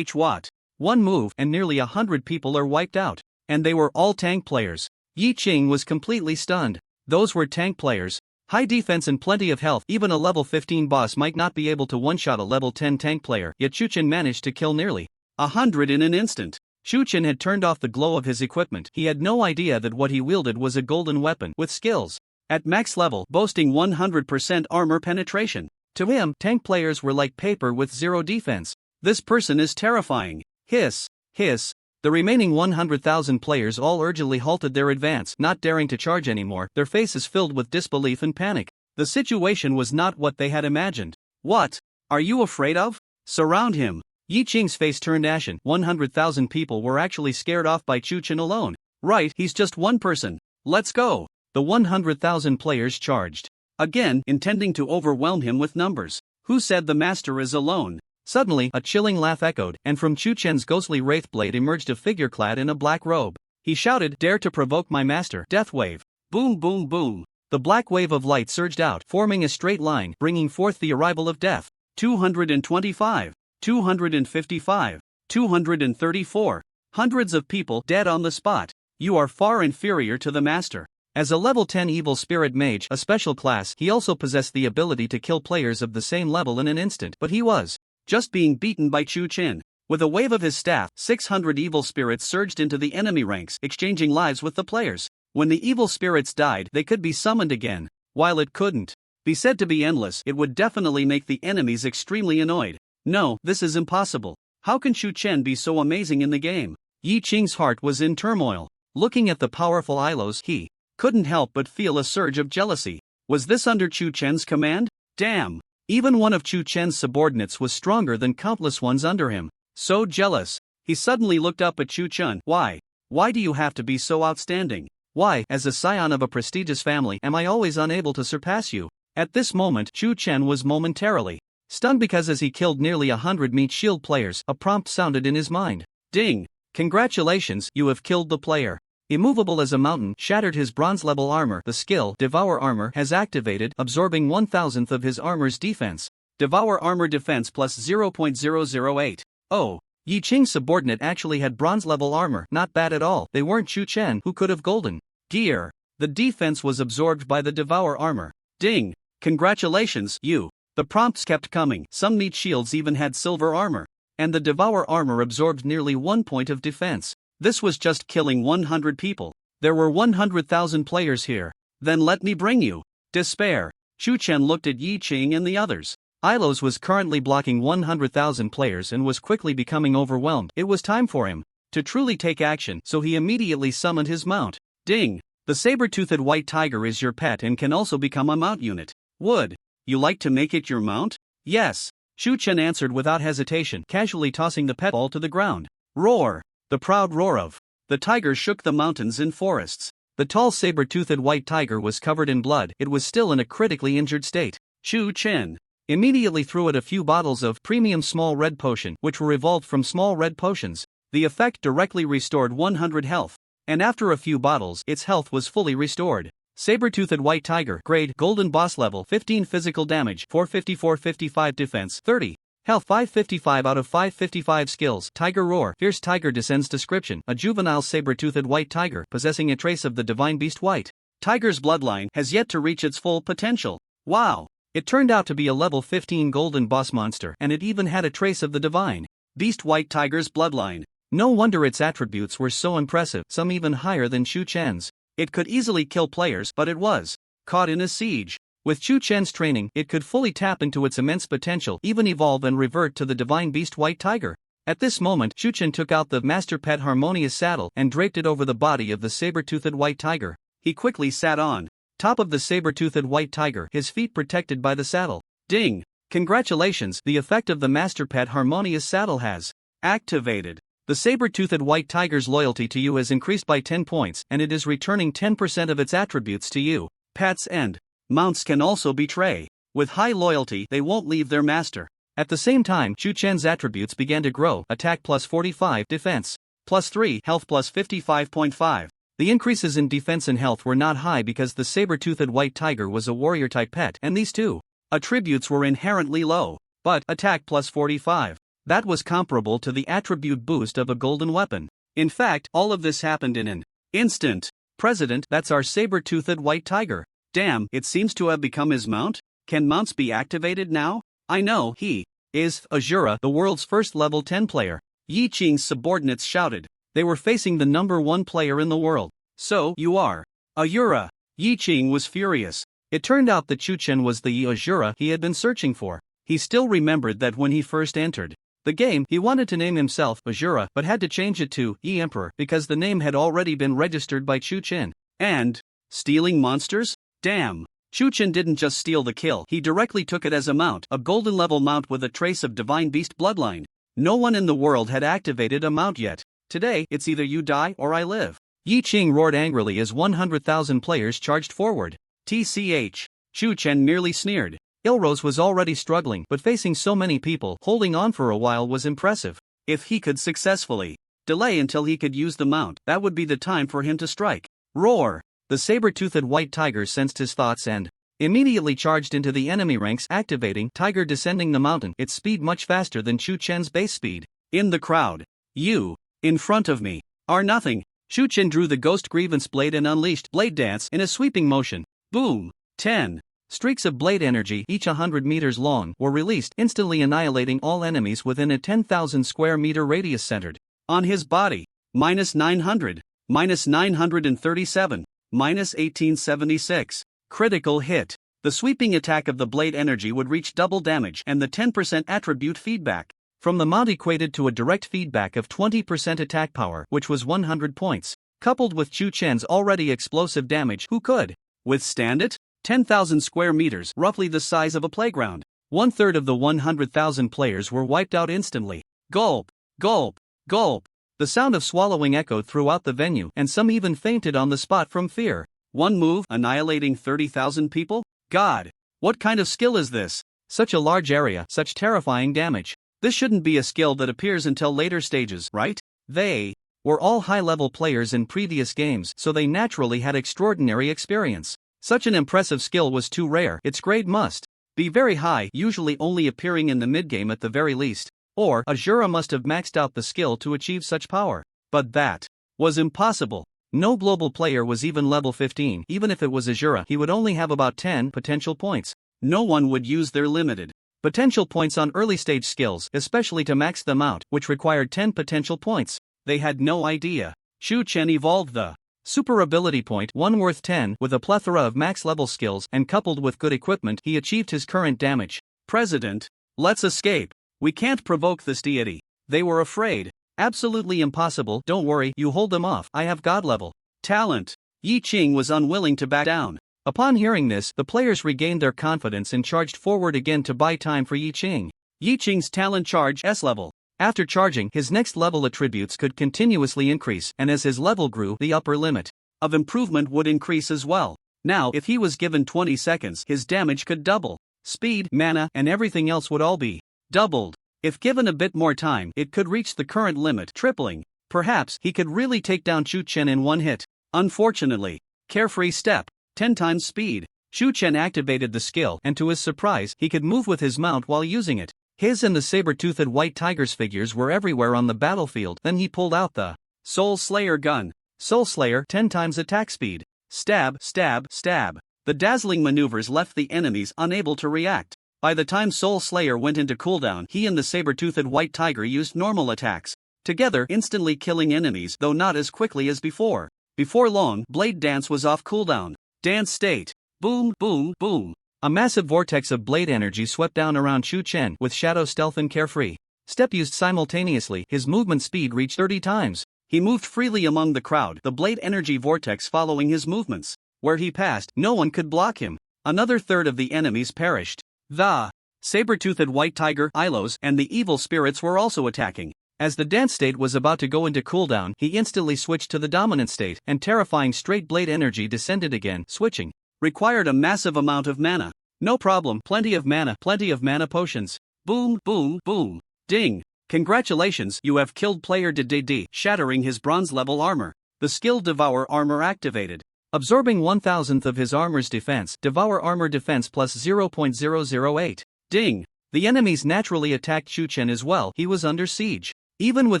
What? One move, and nearly 100 people are wiped out. And they were all tank players. Yi Qing was completely stunned. Those were tank players. High defense and plenty of health. Even a level 15 boss might not be able to one-shot a level 10 tank player, yet Chu Chen managed to kill nearly 100 in an instant. Chu Chen had turned off the glow of his equipment. He had no idea that what he wielded was a golden weapon with skills at max level, boasting 100% armor penetration. To him, tank players were like paper with zero defense. This person is terrifying. Hiss, hiss. The remaining 100,000 players all urgently halted their advance, not daring to charge anymore, their faces filled with disbelief and panic. The situation was not what they had imagined. What are you afraid of? Surround him. Yi Qing's face turned ashen. 100,000 people were actually scared off by Chu Chen alone. Right, he's just one person. Let's go. The 100,000 players charged. Again, intending to overwhelm him with numbers. Who said the master is alone? Suddenly, a chilling laugh echoed, and from Chu Chen's ghostly wraithblade emerged a figure clad in a black robe. He shouted, "Dare to provoke my master!" Death wave. Boom, boom, boom. The black wave of light surged out, forming a straight line, bringing forth the arrival of death. 225, 255, 234. Hundreds of people dead on the spot. You are far inferior to the master. As a level 10 evil spirit mage, a special class, he also possessed the ability to kill players of the same level in an instant, but he was just being beaten by Chu Chen. With a wave of his staff, 600 evil spirits surged into the enemy ranks, exchanging lives with the players. When the evil spirits died, they could be summoned again. While it couldn't be said to be endless, it would definitely make the enemies extremely annoyed. No, this is impossible. How can Chu Chen be so amazing in the game? Yi Qing's heart was in turmoil. Looking at the powerful Ilos, he couldn't help but feel a surge of jealousy. Was this under Chu Chen's command? Damn! Even one of Chu Chen's subordinates was stronger than countless ones under him. So jealous. He suddenly looked up at Chu Chen. Why? Why do you have to be so outstanding? Why, as a scion of a prestigious family, am I always unable to surpass you? At this moment, Chu Chen was momentarily stunned because as he killed nearly 100 meat shield players, a prompt sounded in his mind. Ding! Congratulations, you have killed the player. Immovable as a mountain, shattered his bronze-level armor. The skill, Devour Armor, has activated, absorbing 1,000th of his armor's defense. Devour Armor defense plus 0.008. Oh, Yi Qing's subordinate actually had bronze-level armor. Not bad at all. They weren't Chu Chen, who could have golden gear. The defense was absorbed by the Devour Armor. Ding! Congratulations, you. The prompts kept coming. Some meat shields even had silver armor. And the Devour Armor absorbed nearly 1 point of defense. This was just killing 100 people. There were 100,000 players here. Then let me bring you despair. Chu Chen looked at Yi Qing and the others. Ilos was currently blocking 100,000 players and was quickly becoming overwhelmed. It was time for him to truly take action, so he immediately summoned his mount. Ding! The saber-toothed white tiger is your pet and can also become a mount unit. Would you like to make it your mount? Yes. Chu Chen answered without hesitation, casually tossing the pet ball to the ground. Roar! The proud roar of the tiger shook the mountains and forests. The tall saber-toothed white tiger was covered in blood. It was still in a critically injured state. Chu Chen immediately threw it a few bottles of premium small red potion, which were evolved from small red potions. The effect directly restored 100 health, and after a few bottles, its health was fully restored. Saber-toothed white tiger, grade, golden boss level, 15 physical damage, 454-55 defense, 30. Health 555 out of 555 skills. Tiger Roar. Fierce Tiger descends. Description: a juvenile saber-toothed white tiger possessing a trace of the divine beast white. Tiger's bloodline has yet to reach its full potential. Wow! It turned out to be a level 15 golden boss monster, and it even had a trace of the divine beast White Tiger's bloodline. No wonder its attributes were so impressive, some even higher than Chu Chen's. It could easily kill players, but it was caught in a siege. With Chu Chen's training, it could fully tap into its immense potential, even evolve and revert to the divine beast White Tiger. At this moment, Chu Chen took out the Master Pet Harmonious saddle and draped it over the body of the saber-toothed White Tiger. He quickly sat on top of the saber-toothed White Tiger, his feet protected by the saddle. Ding! Congratulations, the effect of the Master Pet Harmonious saddle has activated. The saber-toothed White Tiger's loyalty to you has increased by 10 points, and it is returning 10% of its attributes to you. Pets and mounts can also betray. With high loyalty, they won't leave their master. At the same time, Chu Chen's attributes began to grow: attack plus 45, defense plus 3, health plus 55.5. The increases in defense and health were not high because the saber-toothed White Tiger was a warrior-type pet, and these two attributes were inherently low. But attack plus 45, that was comparable to the attribute boost of a golden weapon. In fact, all of this happened in an instant. President, that's our saber-toothed White Tiger. Damn, it seems to have become his mount? Can mounts be activated now? I know, he is Azura, the world's first level 10 player. Yi Qing's subordinates shouted. They were facing the number 1 player in the world. So, you are Azura. Yi Qing was furious. It turned out that Chu Chen was the Azura he had been searching for. He still remembered that when he first entered the game, he wanted to name himself Azura, but had to change it to Yi Emperor because the name had already been registered by Chu Chen. And stealing monsters? Damn. Chu Chen didn't just steal the kill, he directly took it as a mount, a golden level mount with a trace of divine beast bloodline. No one in the world had activated a mount yet. Today, it's either you die or I live. Yi Qing roared angrily as 100,000 players charged forward. TCH. Chu Chen merely sneered. Ilrose was already struggling, but facing so many people, holding on for a while was impressive. If he could successfully delay until he could use the mount, that would be the time for him to strike. Roar! The saber-toothed White Tiger sensed his thoughts and immediately charged into the enemy ranks, activating Tiger descending the mountain, its speed much faster than Chu Chen's base speed. In the crowd, you, in front of me, are nothing. Chu Chen drew the Ghost Grievance Blade and unleashed Blade Dance in a sweeping motion. Boom! 10 streaks of blade energy, each 100 meters long, were released, instantly annihilating all enemies within a 10,000 square meter radius centered on his body. Minus 900, minus 937. Minus 1876. Critical hit. The sweeping attack of the blade energy would reach double damage, and the 10% attribute feedback from the mount equated to a direct feedback of 20% attack power, which was 100 points. Coupled with Chu Chen's already explosive damage, who could withstand it? 10,000 square meters, roughly the size of a playground. 1/3 of the 100,000 players were wiped out instantly. Gulp, gulp, gulp. The sound of swallowing echoed throughout the venue, and some even fainted on the spot from fear. One move, annihilating 30,000 people? God! What kind of skill is this? Such a large area, such terrifying damage. This shouldn't be a skill that appears until later stages, right? They were all high-level players in previous games, so they naturally had extraordinary experience. Such an impressive skill was too rare, its grade must be very high, usually only appearing in the mid-game at the very least. Or, Azura must have maxed out the skill to achieve such power. But that was impossible. No global player was even level 15. Even if it was Azura, he would only have about 10 potential points. No one would use their limited potential points on early-stage skills, especially to max them out, which required 10 potential points. They had no idea. Chu Chen evolved the super ability point, one worth 10, with a plethora of max-level skills, and coupled with good equipment, he achieved his current damage. President, let's escape. We can't provoke this deity. They were afraid. Absolutely impossible. Don't worry, you hold them off. I have god level talent. Yi Qing was unwilling to back down. Upon hearing this, the players regained their confidence and charged forward again to buy time for Yi Qing. Yi Qing's talent charge S level. After charging, his next level attributes could continuously increase, and as his level grew, the upper limit of improvement would increase as well. Now, if he was given 20 seconds, his damage could double. Speed, mana, and everything else would all be doubled. If given a bit more time, it could reach the current limit, tripling. Perhaps he could really take down Chu Chen in one hit. Unfortunately, carefree step, 10 times speed. Chu Chen activated the skill, and to his surprise, he could move with his mount while using it. His and the saber-toothed White Tiger's figures were everywhere on the battlefield. Then he pulled out the Soul Slayer gun. Soul Slayer, 10 times attack speed. Stab, stab, stab. The dazzling maneuvers left the enemies unable to react. By the time Soul Slayer went into cooldown, he and the saber-toothed white tiger used normal attacks, together instantly killing enemies, though not as quickly as before. Before long, Blade Dance was off cooldown. Dance state. Boom, boom, boom. A massive vortex of blade energy swept down around Chu Chen with shadow stealth and carefree step used simultaneously. His movement speed reached 30 times. He moved freely among the crowd, the blade energy vortex following his movements. Where he passed, no one could block him. Another third of the enemies perished. The saber-toothed white tiger, Ilos, and the evil spirits were also attacking. As the dance state was about to go into cooldown, he instantly switched to the dominant state, and terrifying straight blade energy descended again. Switching required a massive amount of mana. No problem, plenty of mana potions. Boom, boom, boom. Ding. Congratulations, you have killed player DDD, shattering his bronze level armor. The skill Devour Armor activated. Absorbing 1,000th of his armor's defense, Devour Armor defense plus 0.008. Ding. The enemies naturally attacked Chu Chen as well. He was under siege. Even with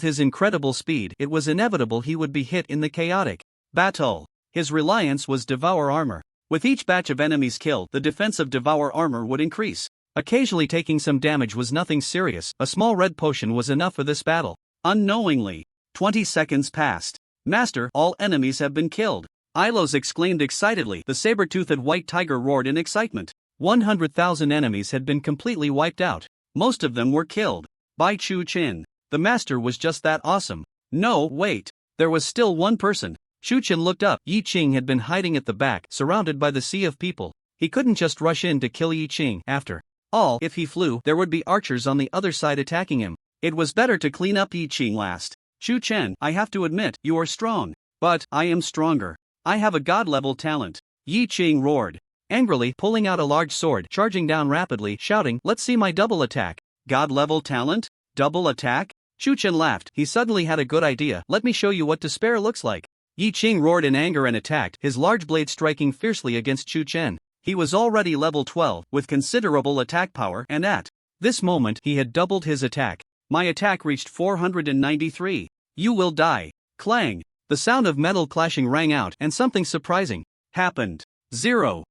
his incredible speed, it was inevitable he would be hit in the chaotic battle. His reliance was Devour Armor. With each batch of enemies killed, the defense of Devour Armor would increase. Occasionally taking some damage was nothing serious. A small red potion was enough for this battle. Unknowingly, 20 seconds passed. Master, all enemies have been killed. Ilos exclaimed excitedly. The saber-toothed white tiger roared in excitement. 100,000 enemies had been completely wiped out. Most of them were killed by Chu Chen. The master was just that awesome. No, wait. There was still one person. Chu Chen looked up. Yi Qing had been hiding at the back, surrounded by the sea of people. He couldn't just rush in to kill Yi Qing. After all, if he flew, there would be archers on the other side attacking him. It was better to clean up Yi Qing last. Chu Chen, I have to admit, you are strong. But I am stronger. I have a god-level talent. Yi Qing roared, angrily pulling out a large sword, charging down rapidly, shouting, let's see my double attack. God-level talent? Double attack? Chu Chen laughed. He suddenly had a good idea. Let me show you what despair looks like. Yi Qing roared in anger and attacked, his large blade striking fiercely against Chu Chen. He was already level 12, with considerable attack power, and at this moment he had doubled his attack. My attack reached 493. You will die. Clang. The sound of metal clashing rang out, and something surprising happened. Zero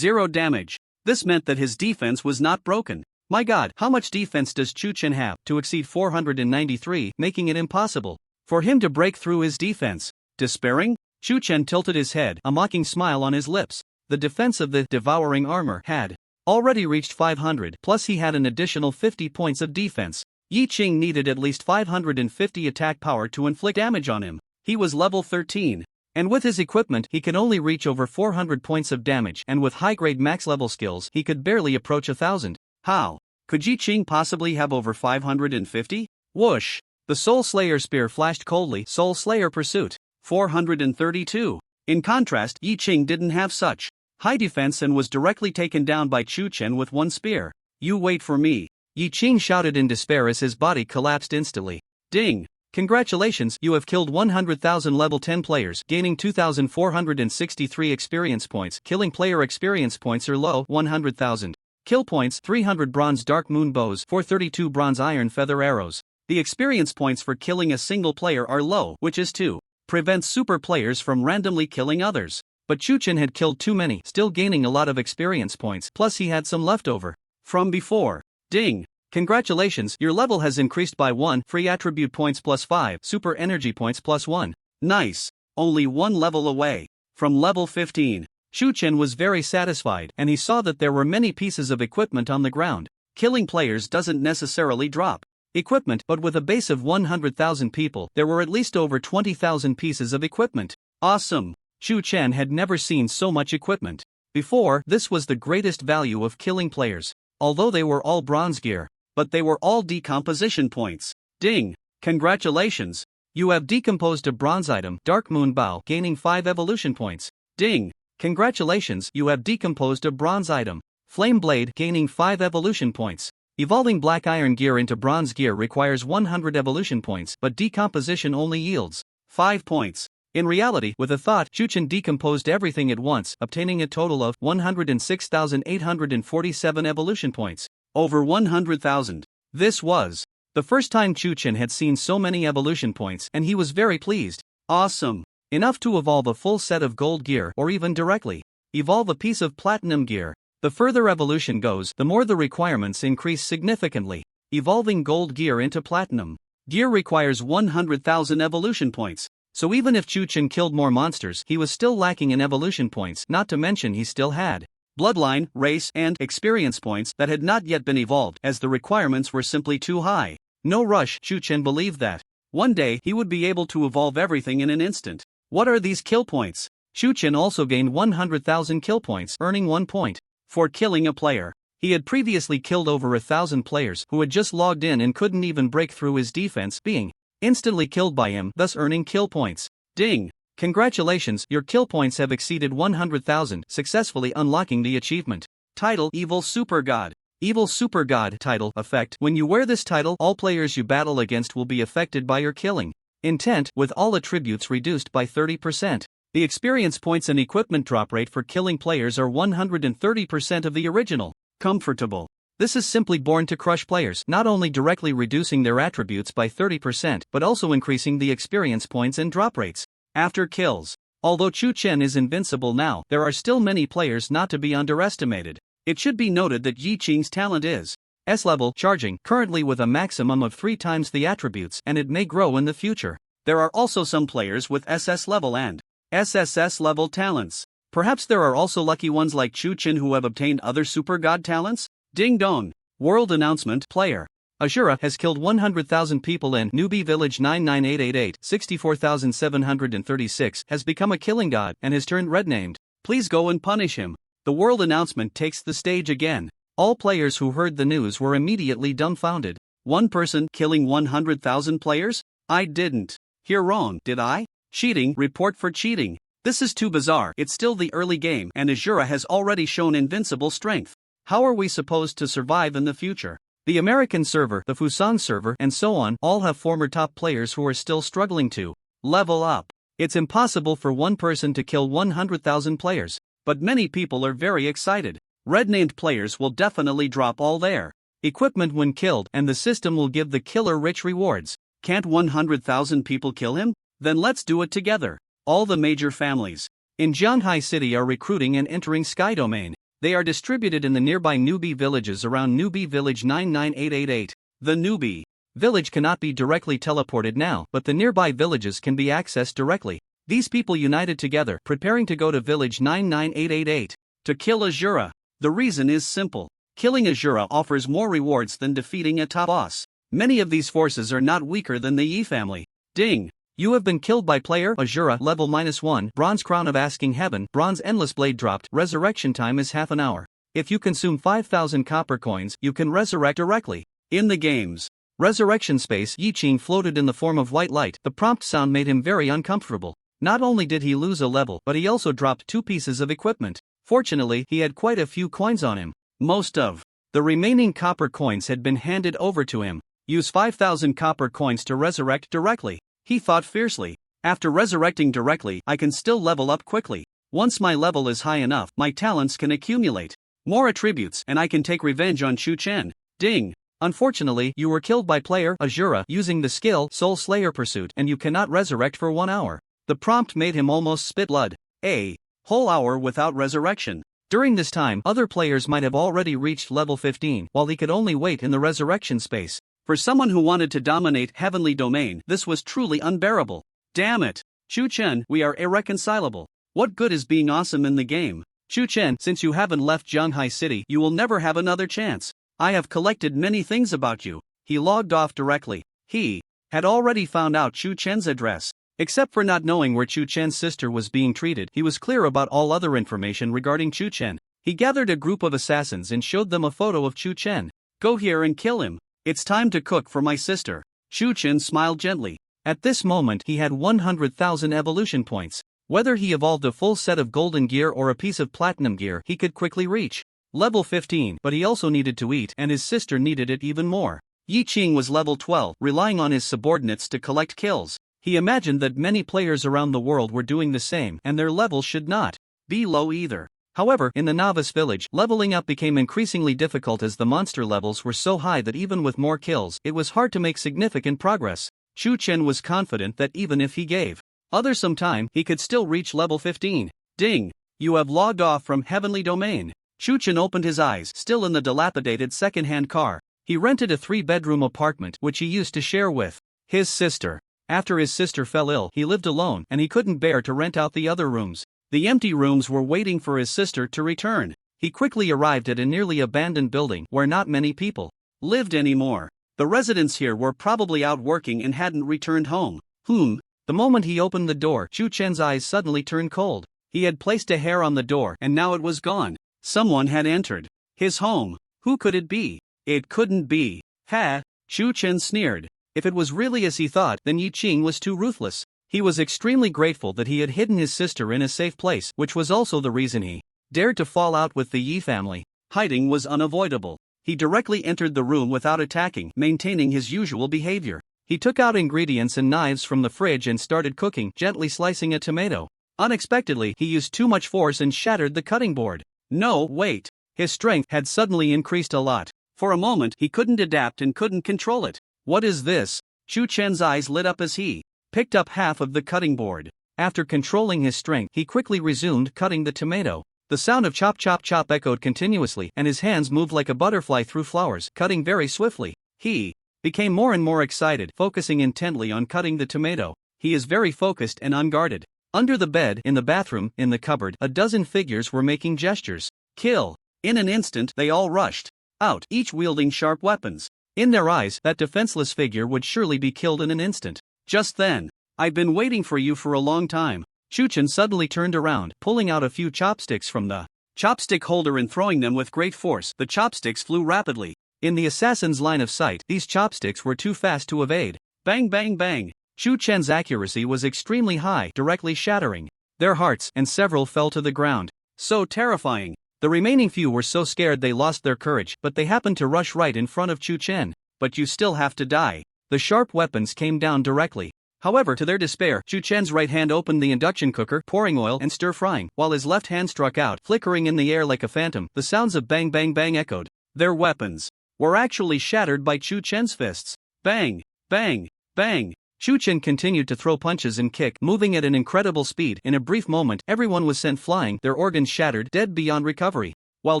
damage. This meant that his defense was not broken. My god, how much defense does Chu Chen have to exceed 493, making it impossible for him to break through his defense? Despairing? Chu Chen tilted his head, a mocking smile on his lips. The defense of the devouring armor had already reached 500, plus he had an additional 50 points of defense. Yi Qing needed at least 550 attack power to inflict damage on him. He was level 13, and with his equipment he could only reach over 400 points of damage, and with high-grade max-level skills he could barely approach 1,000. How could Yi Qing possibly have over 550? Whoosh! The Soul Slayer spear flashed coldly. Soul Slayer pursuit. 432. In contrast, Yi Qing didn't have such high defense and was directly taken down by Chu Chen with one spear. You wait for me. Yi Qing shouted in despair as his body collapsed instantly. Ding! Congratulations, you have killed 100,000 level 10 players, gaining 2,463 experience points. Killing player experience points are low, 100,000. Kill points, 300 bronze dark moon bows, 432 bronze iron feather arrows. The experience points for killing a single player are low, which is to prevent super players from randomly killing others. But Chu Chen had killed too many, still gaining a lot of experience points, plus he had some left over from before. Ding! Congratulations, your level has increased by 1, free attribute points plus 5, super energy points plus 1. Nice! Only one level away from level 15. Chu Chen was very satisfied, and he saw that there were many pieces of equipment on the ground. Killing players doesn't necessarily drop equipment, but with a base of 100,000 people, there were at least over 20,000 pieces of equipment. Awesome! Chu Chen had never seen so much equipment before. This was the greatest value of killing players. Although they were all bronze gear, but they were all decomposition points. Ding! Congratulations! You have decomposed a bronze item, Dark Moon Bow, gaining 5 evolution points. Ding! Congratulations, you have decomposed a bronze item, Flame Blade, gaining 5 evolution points. Evolving black iron gear into bronze gear requires 100 evolution points, but decomposition only yields 5 points. In reality, with a thought, Chu Chen decomposed everything at once, obtaining a total of 106,847 evolution points. Over 100,000. This was the first time Chu Chen had seen so many evolution points, and he was very pleased. Awesome! Enough to evolve a full set of gold gear, or even directly Evolve a piece of platinum gear. The further evolution goes, the more the requirements increase significantly. Evolving gold gear into platinum gear requires 100,000 evolution points. So even if Chu-Chen killed more monsters, he was still lacking in evolution points, not to mention he still had bloodline, race, and experience points that had not yet been evolved, as the requirements were simply too high. No rush. Chu-Chen believed that one day he would be able to evolve everything in an instant. What are these kill points? Chu-Chen also gained 100,000 kill points, earning 1 point for killing a player. He had previously killed over 1,000 players who had just logged in and couldn't even break through his defense, being instantly killed by him, thus earning kill points. Ding! Congratulations, your kill points have exceeded 100,000, successfully unlocking the achievement. Title: Evil Super God. Evil Super God title effect. When you wear this title, all players you battle against will be affected by your killing intent, with all attributes reduced by 30%. The experience points and equipment drop rate for killing players are 130% of the original. Comfortable. This is simply born to crush players, not only directly reducing their attributes by 30%, but also increasing the experience points and drop rates after kills. Although Chu-Chen is invincible now, there are still many players not to be underestimated. It should be noted that Yi Qing's talent is S-level charging, currently with a maximum of 3 times the attributes, and it may grow in the future. There are also some players with SS level and SSS level talents. Perhaps there are also lucky ones like Chu-Chen who have obtained other super god talents? Ding dong! World announcement. Player Ashura has killed 100,000 people in Newbie Village 99888, 64,736, has become a killing god and has turned red named. Please go and punish him. The world announcement takes the stage again. All players who heard the news were immediately dumbfounded. One person killing 100,000 players? I didn't hear wrong, did I? Cheating. Report for cheating. This is too bizarre. It's still the early game and Ashura has already shown invincible strength. How are we supposed to survive in the future? The American server, the Fusan server, and so on all have former top players who are still struggling to level up. It's impossible for one person to kill 100,000 players, but many people are very excited. Red-named players will definitely drop all their equipment when killed, and the system will give the killer rich rewards. Can't 100,000 people kill him? Then let's do it together. All the major families in Shanghai City are recruiting and entering Sky Domain. They are distributed in the nearby Newbie villages around Newbie Village 99888. The Newbie village cannot be directly teleported now, but the nearby villages can be accessed directly. These people united together, preparing to go to Village 99888 to kill Ashura. The reason is simple. Killing Ashura offers more rewards than defeating a top boss. Many of these forces are not weaker than the Yi family. Ding! You have been killed by player Ashura level -1, Bronze Crown of Asking Heaven, Bronze Endless Blade dropped, resurrection time is half an hour. If you consume 5,000 copper coins, you can resurrect directly. In the game's resurrection space, Yi Qing floated in the form of white light. The prompt sound made him very uncomfortable. Not only did he lose a level, but he also dropped 2 pieces of equipment. Fortunately, he had quite a few coins on him. Most of the remaining copper coins had been handed over to him. Use 5,000 copper coins to resurrect directly. He thought fiercely. After resurrecting directly, I can still level up quickly. Once my level is high enough, my talents can accumulate more attributes and I can take revenge on Chu-Chen. Ding! Unfortunately, you were killed by player Ashura using the skill Soul Slayer Pursuit and you cannot resurrect for 1 hour. The prompt made him almost spit blood. A whole hour without resurrection. During this time, other players might have already reached level 15, while he could only wait in the resurrection space. For someone who wanted to dominate Heavenly Domain, this was truly unbearable. Damn it! Chu-Chen, we are irreconcilable. What good is being awesome in the game? Chu-Chen, since you haven't left Shanghai City, you will never have another chance. I have collected many things about you. He logged off directly. He had already found out Chu-Chen's address. Except for not knowing where Chu-Chen's sister was being treated, he was clear about all other information regarding Chu-Chen. He gathered a group of assassins and showed them a photo of Chu-Chen. Go here and kill him. It's time to cook for my sister. Chu-Chen smiled gently. At this moment he had 100,000 evolution points. Whether he evolved a full set of golden gear or a piece of platinum gear, he could quickly reach level 15, but he also needed to eat and his sister needed it even more. Yi Qing was level 12, relying on his subordinates to collect kills. He imagined that many players around the world were doing the same and their levels should not be low either. However, in the novice village, leveling up became increasingly difficult as the monster levels were so high that even with more kills, it was hard to make significant progress. Chu-Chen was confident that even if he gave others some time, he could still reach level 15. Ding! You have logged off from Heavenly Domain. Chuchen opened his eyes, still in the dilapidated second-hand car. He rented a 3-bedroom apartment which he used to share with his sister. After his sister fell ill, he lived alone and he couldn't bear to rent out the other rooms. The empty rooms were waiting for his sister to return. He quickly arrived at a nearly abandoned building where not many people lived anymore. The residents here were probably out working and hadn't returned home. The moment he opened the door, Chuchen's eyes suddenly turned cold. He had placed a hair on the door and now it was gone. Someone had entered his home. Who could it be? It couldn't be. Ha! Chuchen sneered. If it was really as he thought, then Yi Qing was too ruthless. He was extremely grateful that he had hidden his sister in a safe place, which was also the reason he dared to fall out with the Yi family. Hiding was unavoidable. He directly entered the room without attacking, maintaining his usual behavior. He took out ingredients and knives from the fridge and started cooking, gently slicing a tomato. Unexpectedly, he used too much force and shattered the cutting board. No, wait. His strength had suddenly increased a lot. For a moment, he couldn't adapt and couldn't control it. What is this? Chuchen's eyes lit up as he picked up half of the cutting board. After controlling his strength, he quickly resumed cutting the tomato. The sound of chop chop chop echoed continuously and his hands moved like a butterfly through flowers, cutting very swiftly. He became more and more excited, focusing intently on cutting the tomato. He is very focused and unguarded. Under the bed, in the bathroom, in the cupboard, a dozen figures were making gestures. Kill! In an instant, they all rushed out, each wielding sharp weapons. In their eyes, that defenseless figure would surely be killed in an instant. Just then, I've been waiting for you for a long time. Chuchen suddenly turned around, pulling out a few chopsticks from the chopstick holder and throwing them with great force. The chopsticks flew rapidly. In the assassin's line of sight, these chopsticks were too fast to evade. Bang bang bang! Chuchen's accuracy was extremely high, directly shattering their hearts, and several fell to the ground. So terrifying. The remaining few were so scared they lost their courage, but they happened to rush right in front of Chuchen. But you still have to die. The sharp weapons came down directly. However, to their despair, Chuchen's right hand opened the induction cooker, pouring oil and stir-frying, while his left hand struck out, flickering in the air like a phantom. The sounds of bang bang bang echoed. Their weapons were actually shattered by Chuchen's fists. Bang! Bang! Bang! Chuchen continued to throw punches and kick, moving at an incredible speed. In a brief moment, everyone was sent flying, their organs shattered, dead beyond recovery. While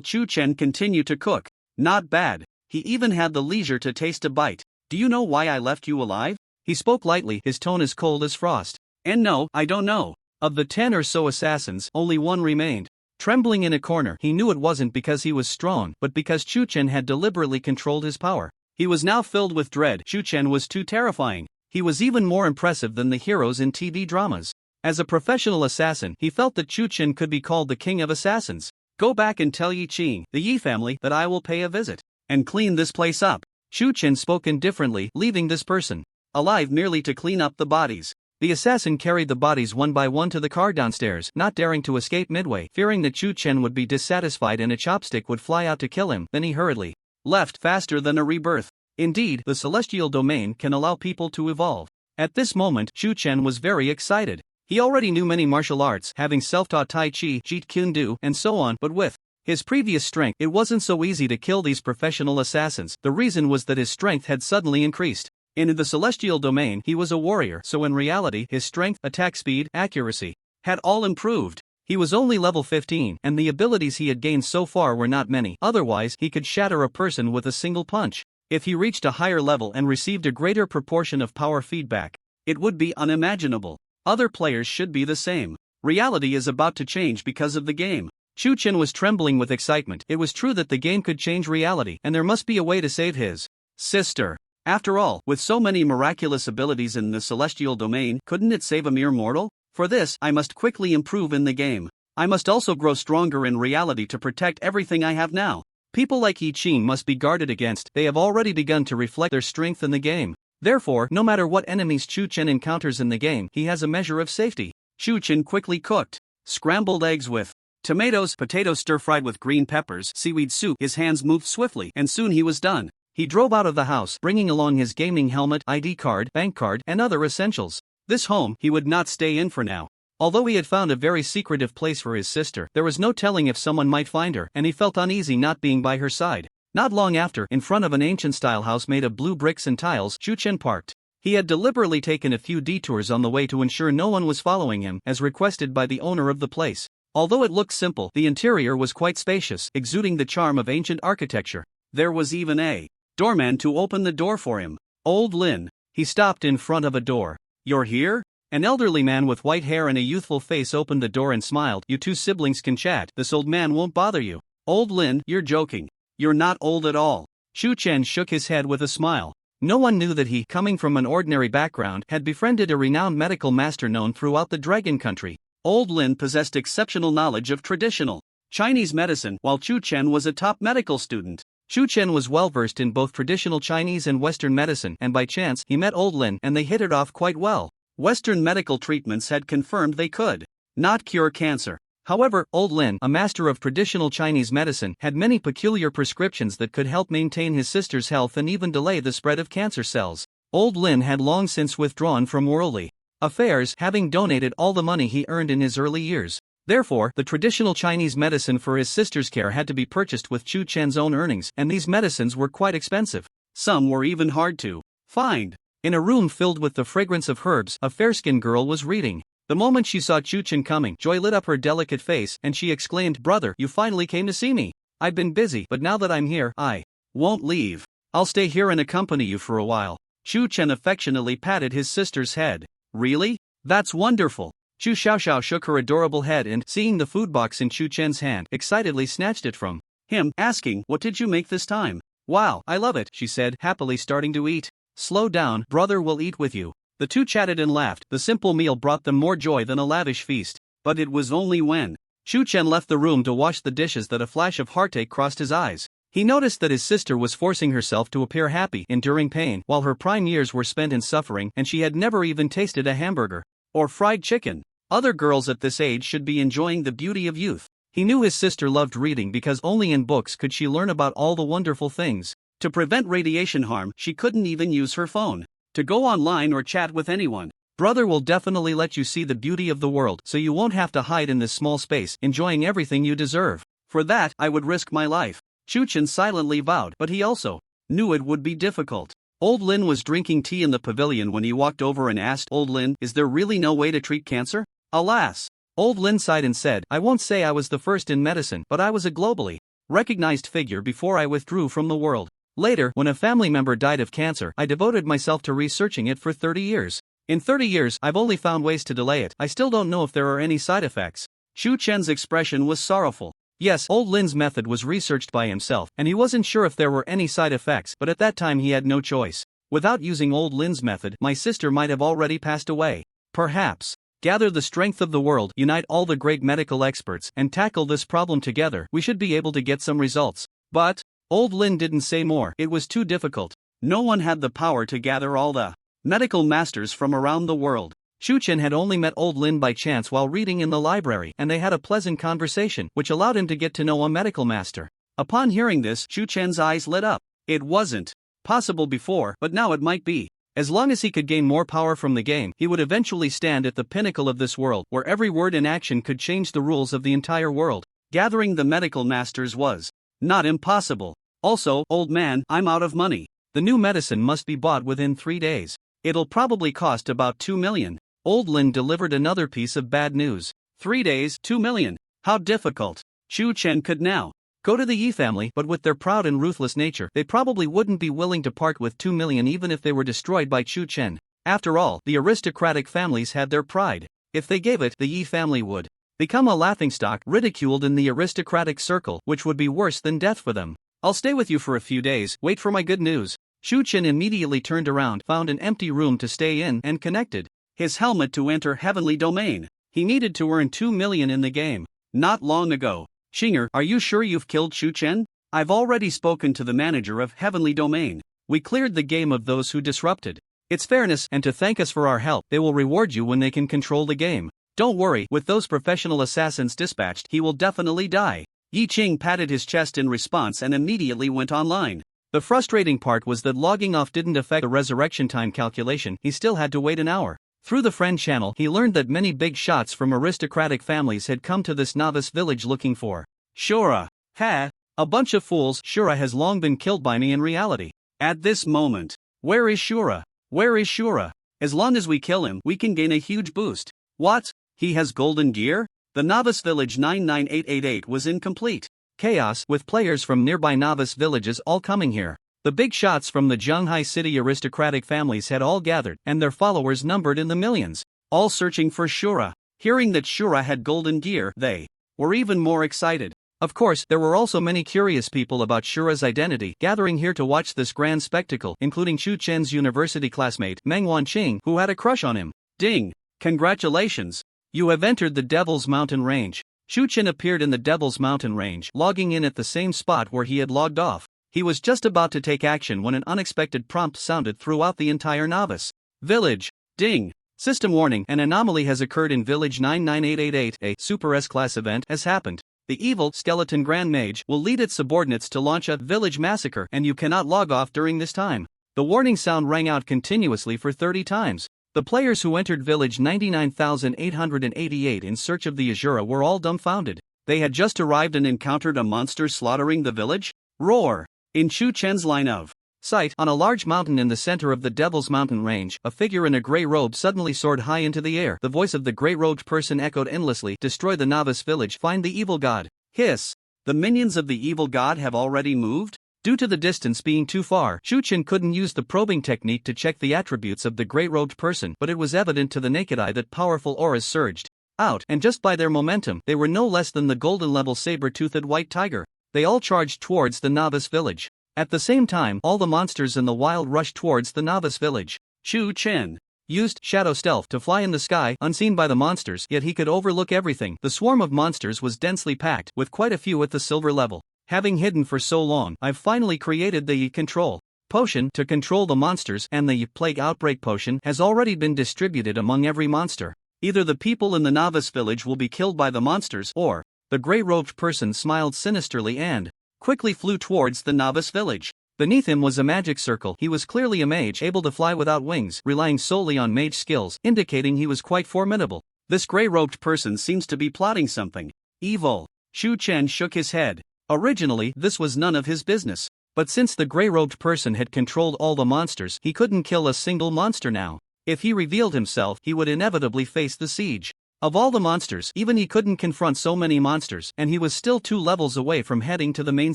Chuchen continued to cook. Not bad. He even had the leisure to taste a bite. Do you know why I left you alive? He spoke lightly, his tone as cold as frost. And no, I don't know. Of the 10 or so assassins, only one remained. Trembling in a corner, he knew it wasn't because he was strong, but because Chuchen had deliberately controlled his power. He was now filled with dread. Chuchen was too terrifying. He was even more impressive than the heroes in TV dramas. As a professional assassin, he felt that Chuchen could be called the king of assassins. Go back and tell Yi Qing, the Yi family, that I will pay a visit and clean this place up. Chuchen spoke indifferently, leaving this person alive merely to clean up the bodies. The assassin carried the bodies one by one to the car downstairs, not daring to escape midway, fearing that Chuchen would be dissatisfied and a chopstick would fly out to kill him. Then he hurriedly left, faster than a rebirth. Indeed, the celestial domain can allow people to evolve. At this moment, Chuchen was very excited. He already knew many martial arts, having self-taught Tai Chi, Jeet Kune Do, and so on, but with his previous strength, it wasn't so easy to kill these professional assassins. The reason was that his strength had suddenly increased. In the celestial domain, he was a warrior, so in reality, his strength, attack speed, accuracy had all improved. He was only level 15, and the abilities he had gained so far were not many. Otherwise, he could shatter a person with a single punch. If he reached a higher level and received a greater proportion of power feedback, it would be unimaginable. Other players should be the same. Reality is about to change because of the game. Chuchen was trembling with excitement. It was true that the game could change reality, and there must be a way to save his sister. After all, with so many miraculous abilities in the celestial domain, couldn't it save a mere mortal? For this, I must quickly improve in the game. I must also grow stronger in reality to protect everything I have now. People like Yi Qing must be guarded against. They have already begun to reflect their strength in the game. Therefore, no matter what enemies Chuchen encounters in the game, he has a measure of safety. Chuchen quickly cooked scrambled eggs with tomatoes, potatoes stir-fried with green peppers, seaweed soup. His hands moved swiftly, and soon he was done. He drove out of the house, bringing along his gaming helmet, ID card, bank card, and other essentials. This home he would not stay in for now. Although he had found a very secretive place for his sister, there was no telling if someone might find her, and he felt uneasy not being by her side. Not long after, in front of an ancient-style house made of blue bricks and tiles, Chuchen parked. He had deliberately taken a few detours on the way to ensure no one was following him, as requested by the owner of the place. Although it looked simple, the interior was quite spacious, exuding the charm of ancient architecture. There was even a doorman to open the door for him. Old Lin. He stopped in front of a door. "You're here?" An elderly man with white hair and a youthful face opened the door and smiled. "You two siblings can chat. This old man won't bother you." "Old Lin, you're joking. You're not old at all." Shu Chen shook his head with a smile. No one knew that he, coming from an ordinary background, had befriended a renowned medical master known throughout the Dragon Country. Old Lin possessed exceptional knowledge of traditional Chinese medicine, while Shu Chen was a top medical student. Shu Chen was well versed in both traditional Chinese and Western medicine, and by chance he met Old Lin and they hit it off quite well. Western medical treatments had confirmed they could not cure cancer. However, Old Lin, a master of traditional Chinese medicine, had many peculiar prescriptions that could help maintain his sister's health and even delay the spread of cancer cells. Old Lin had long since withdrawn from worldly affairs, having donated all the money he earned in his early years. Therefore, the traditional Chinese medicine for his sister's care had to be purchased with Shu Chen's own earnings, and these medicines were quite expensive. Some were even hard to find. In a room filled with the fragrance of herbs, a fair-skinned girl was reading. The moment she saw Shu Chen coming, joy lit up her delicate face, and she exclaimed, "Brother, you finally came to see me. I've been busy, but now that I'm here, I won't leave. I'll stay here and accompany you for a while." Shu Chen affectionately patted his sister's head. "Really? That's wonderful." Shu Xiaoxiao shook her adorable head and, seeing the food box in Shu Chen's hand, excitedly snatched it from him, asking, "What did you make this time?" "Wow, I love it," she said, happily starting to eat. "Slow down, brother will eat with you." The two chatted and laughed. The simple meal brought them more joy than a lavish feast. But it was only when Shu Chen left the room to wash the dishes that a flash of heartache crossed his eyes. He noticed that his sister was forcing herself to appear happy, enduring pain, while her prime years were spent in suffering, and she had never even tasted a hamburger or fried chicken. Other girls at this age should be enjoying the beauty of youth. He knew his sister loved reading because only in books could she learn about all the wonderful things. To prevent radiation harm, she couldn't even use her phone to go online or chat with anyone. "Brother will definitely let you see the beauty of the world, so you won't have to hide in this small space, enjoying everything you deserve. For that, I would risk my life." Shu Chen silently vowed, but he also knew it would be difficult. Old Lin was drinking tea in the pavilion when he walked over and asked, "Old Lin, is there really no way to treat cancer?" "Alas." Old Lin sighed and said, "I won't say I was the first in medicine, but I was a globally recognized figure before I withdrew from the world. Later, when a family member died of cancer, I devoted myself to researching it for 30 years. In 30 years, I've only found ways to delay it. I still don't know if there are any side effects." Shu Chen's expression was sorrowful. Yes, Old Lin's method was researched by himself, and he wasn't sure if there were any side effects, but at that time he had no choice. Without using Old Lin's method, my sister might have already passed away. Perhaps. Gather the strength of the world, unite all the great medical experts, and tackle this problem together. We should be able to get some results. But Old Lin didn't say more. It was too difficult. No one had the power to gather all the medical masters from around the world. Shu Chen had only met Old Lin by chance while reading in the library, and they had a pleasant conversation, which allowed him to get to know a medical master. Upon hearing this, Shu Chen's eyes lit up. It wasn't possible before, but now it might be. As long as he could gain more power from the game, he would eventually stand at the pinnacle of this world, where every word and action could change the rules of the entire world. Gathering the medical masters was not impossible. Also, old man, I'm out of money. The new medicine must be bought within 3 days. It'll probably cost about 2 million. Old Lin delivered another piece of bad news. 3 days, 2 million. How difficult. Shu Chen could now go to the Yi family, but with their proud and ruthless nature, they probably wouldn't be willing to part with 2 million even if they were destroyed by Shu Chen. After all, the aristocratic families had their pride. If they gave it, the Yi family would become a laughingstock, ridiculed in the aristocratic circle, which would be worse than death for them. I'll stay with you for a few days, wait for my good news. Shu Chen immediately turned around, found an empty room to stay in, and connected his helmet to enter Heavenly Domain. He needed to earn 2 million in the game. Not long ago. Xinger, are you sure you've killed Shu Chen? I've already spoken to the manager of Heavenly Domain. We cleared the game of those who disrupted its fairness, and to thank us for our help, they will reward you when they can control the game. Don't worry, with those professional assassins dispatched, he will definitely die. Yi Qing patted his chest in response and immediately went online. The frustrating part was that logging off didn't affect the resurrection time calculation, he still had to wait an hour. Through the friend channel, he learned that many big shots from aristocratic families had come to this novice village looking for Shura. Ha! A bunch of fools. Shura has long been killed by me in reality. At this moment. Where is Shura? Where is Shura? As long as we kill him, we can gain a huge boost. What? He has golden gear? The novice village 99888 was in complete chaos, with players from nearby novice villages all coming here. The big shots from the Zhanghai city aristocratic families had all gathered, and their followers numbered in the millions, all searching for Shura. Hearing that Shura had golden gear, they were even more excited. Of course, there were also many curious people about Shura's identity gathering here to watch this grand spectacle, including Chu Chen's university classmate, Meng Wanqing, who had a crush on him. Ding! Congratulations! You have entered the Devil's Mountain Range. Chu Chen appeared in the Devil's Mountain Range, logging in at the same spot where he had logged off. He was just about to take action when an unexpected prompt sounded throughout the entire novice village. Ding! System warning: an anomaly has occurred in Village 99888. A Super S-Class event has happened. The evil skeleton Grand Mage will lead its subordinates to launch a village massacre, and you cannot log off during this time. The warning sound rang out continuously for 30 times. The players who entered Village 99888 in search of the Azura were all dumbfounded. They had just arrived and encountered a monster slaughtering the village? Roar! In Chu Chen's line of sight, on a large mountain in the center of the Devil's Mountain Range, a figure in a gray robe suddenly soared high into the air. The voice of the gray-robed person echoed endlessly: "Destroy the novice village, find the evil god." Hiss! The minions of the evil god have already moved? Due to the distance being too far, Chu Chen couldn't use the probing technique to check the attributes of the gray-robed person, but it was evident to the naked eye that powerful auras surged out, and just by their momentum, they were no less than the golden-level saber-toothed white tiger. They all charged towards the novice village. At the same time, all the monsters in the wild rushed towards the novice village. Chu Chen used shadow stealth to fly in the sky, unseen by the monsters, yet he could overlook everything. The swarm of monsters was densely packed, with quite a few at the silver level. Having hidden for so long, I've finally created the Yi Control Potion to control the monsters, and the Yi Plague Outbreak Potion has already been distributed among every monster. Either the people in the novice village will be killed by the monsters, or the gray-robed person smiled sinisterly and quickly flew towards the novice village. Beneath him was a magic circle. He was clearly a mage, able to fly without wings, relying solely on mage skills, indicating he was quite formidable. This gray-robed person seems to be plotting something evil. Chu Chen shook his head. Originally, this was none of his business. But since the gray-robed person had controlled all the monsters, he couldn't kill a single monster now. If he revealed himself, he would inevitably face the siege. Of all the monsters, even he couldn't confront so many monsters, and he was still 2 levels away from heading to the main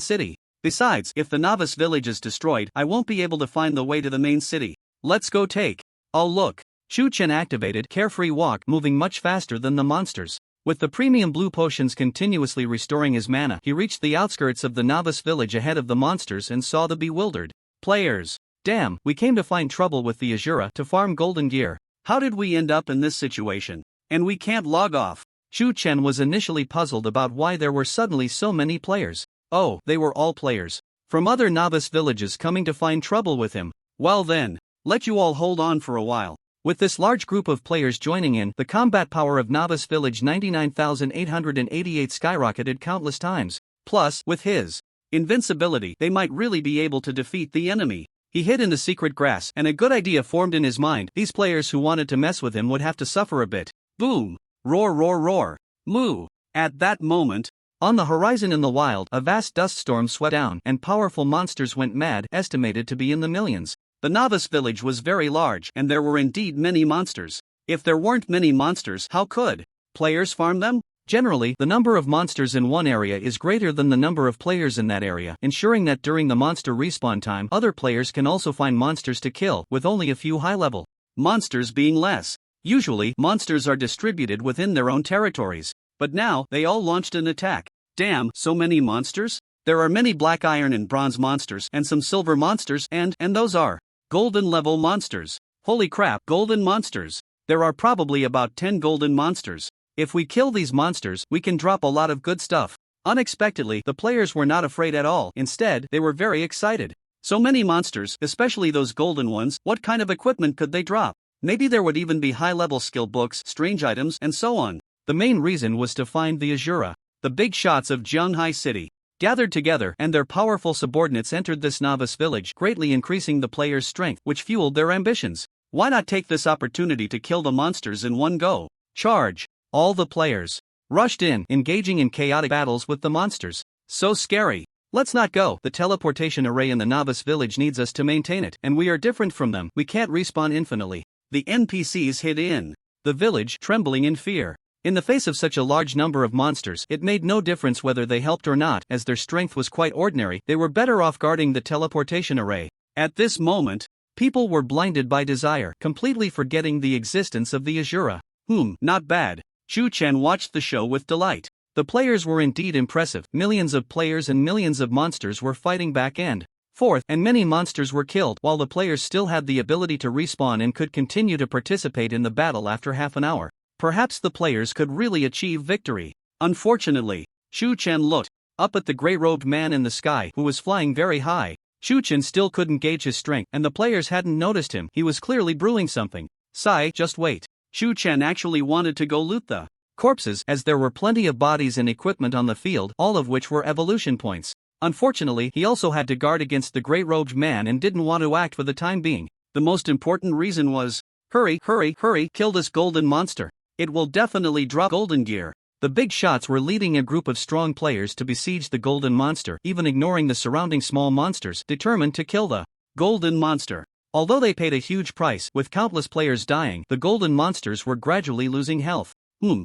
city. Besides, if the novice village is destroyed, I won't be able to find the way to the main city. Let's go take a look. Chu Chen activated Carefree Walk, moving much faster than the monsters. With the premium blue potions continuously restoring his mana, he reached the outskirts of the novice village ahead of the monsters and saw the bewildered players. Damn, we came to find trouble with the Azura to farm golden gear. How did we end up in this situation? And we can't log off. Chu Chen was initially puzzled about why there were suddenly so many players. Oh, they were all players from other novice villages coming to find trouble with him. Well then, let you all hold on for a while. With this large group of players joining in, the combat power of Novice Village 99,888 skyrocketed countless times. Plus, with his invincibility, they might really be able to defeat the enemy. He hid in the secret grass, and a good idea formed in his mind. These players who wanted to mess with him would have to suffer a bit. Boom! Roar, roar, roar! Moo! At that moment, on the horizon in the wild, a vast dust storm swept down, and powerful monsters went mad, estimated to be in the millions. The novice village was very large, and there were indeed many monsters. If there weren't many monsters, how could players farm them? Generally, the number of monsters in one area is greater than the number of players in that area, ensuring that during the monster respawn time, other players can also find monsters to kill, with only a few high-level monsters being less. Usually, monsters are distributed within their own territories. But now, they all launched an attack. Damn, so many monsters? There are many black iron and bronze monsters, and some silver monsters, and those are golden level monsters. Holy crap, golden monsters. There are probably about 10 golden monsters. If we kill these monsters, we can drop a lot of good stuff. Unexpectedly, the players were not afraid at all. Instead, they were very excited. So many monsters, especially those golden ones, what kind of equipment could they drop? Maybe there would even be high-level skill books, strange items, and so on. The main reason was to find the Azura. The big shots of Zhanghai City gathered together, and their powerful subordinates entered this novice village, greatly increasing the players' strength, which fueled their ambitions. Why not take this opportunity to kill the monsters in one go? Charge! All the players rushed in, engaging in chaotic battles with the monsters. So scary. Let's not go. The teleportation array in the novice village needs us to maintain it, and we are different from them. We can't respawn infinitely. The NPCs hid in the village, trembling in fear. In the face of such a large number of monsters, it made no difference whether they helped or not, as their strength was quite ordinary. They were better off guarding the teleportation array. At this moment, people were blinded by desire, completely forgetting the existence of the Azura. Not bad. Shu Chen watched the show with delight. The players were indeed impressive. Millions of players and millions of monsters were fighting back and forth, and many monsters were killed, while the players still had the ability to respawn and could continue to participate in the battle after half an hour. Perhaps the players could really achieve victory. Unfortunately, Shu Chen looked up at the gray-robed man in the sky who was flying very high. Shu Chen still couldn't gauge his strength, and the players hadn't noticed him. He was clearly brewing something. Just wait. Shu Chen actually wanted to go loot the corpses, as there were plenty of bodies and equipment on the field, all of which were evolution points. Unfortunately, he also had to guard against the gray-robed man and didn't want to act for the time being. The most important reason was, hurry, kill this golden monster. It will definitely drop golden gear. The big shots were leading a group of strong players to besiege the golden monster, even ignoring the surrounding small monsters, determined to kill the golden monster. Although they paid a huge price, with countless players dying, the golden monsters were gradually losing health.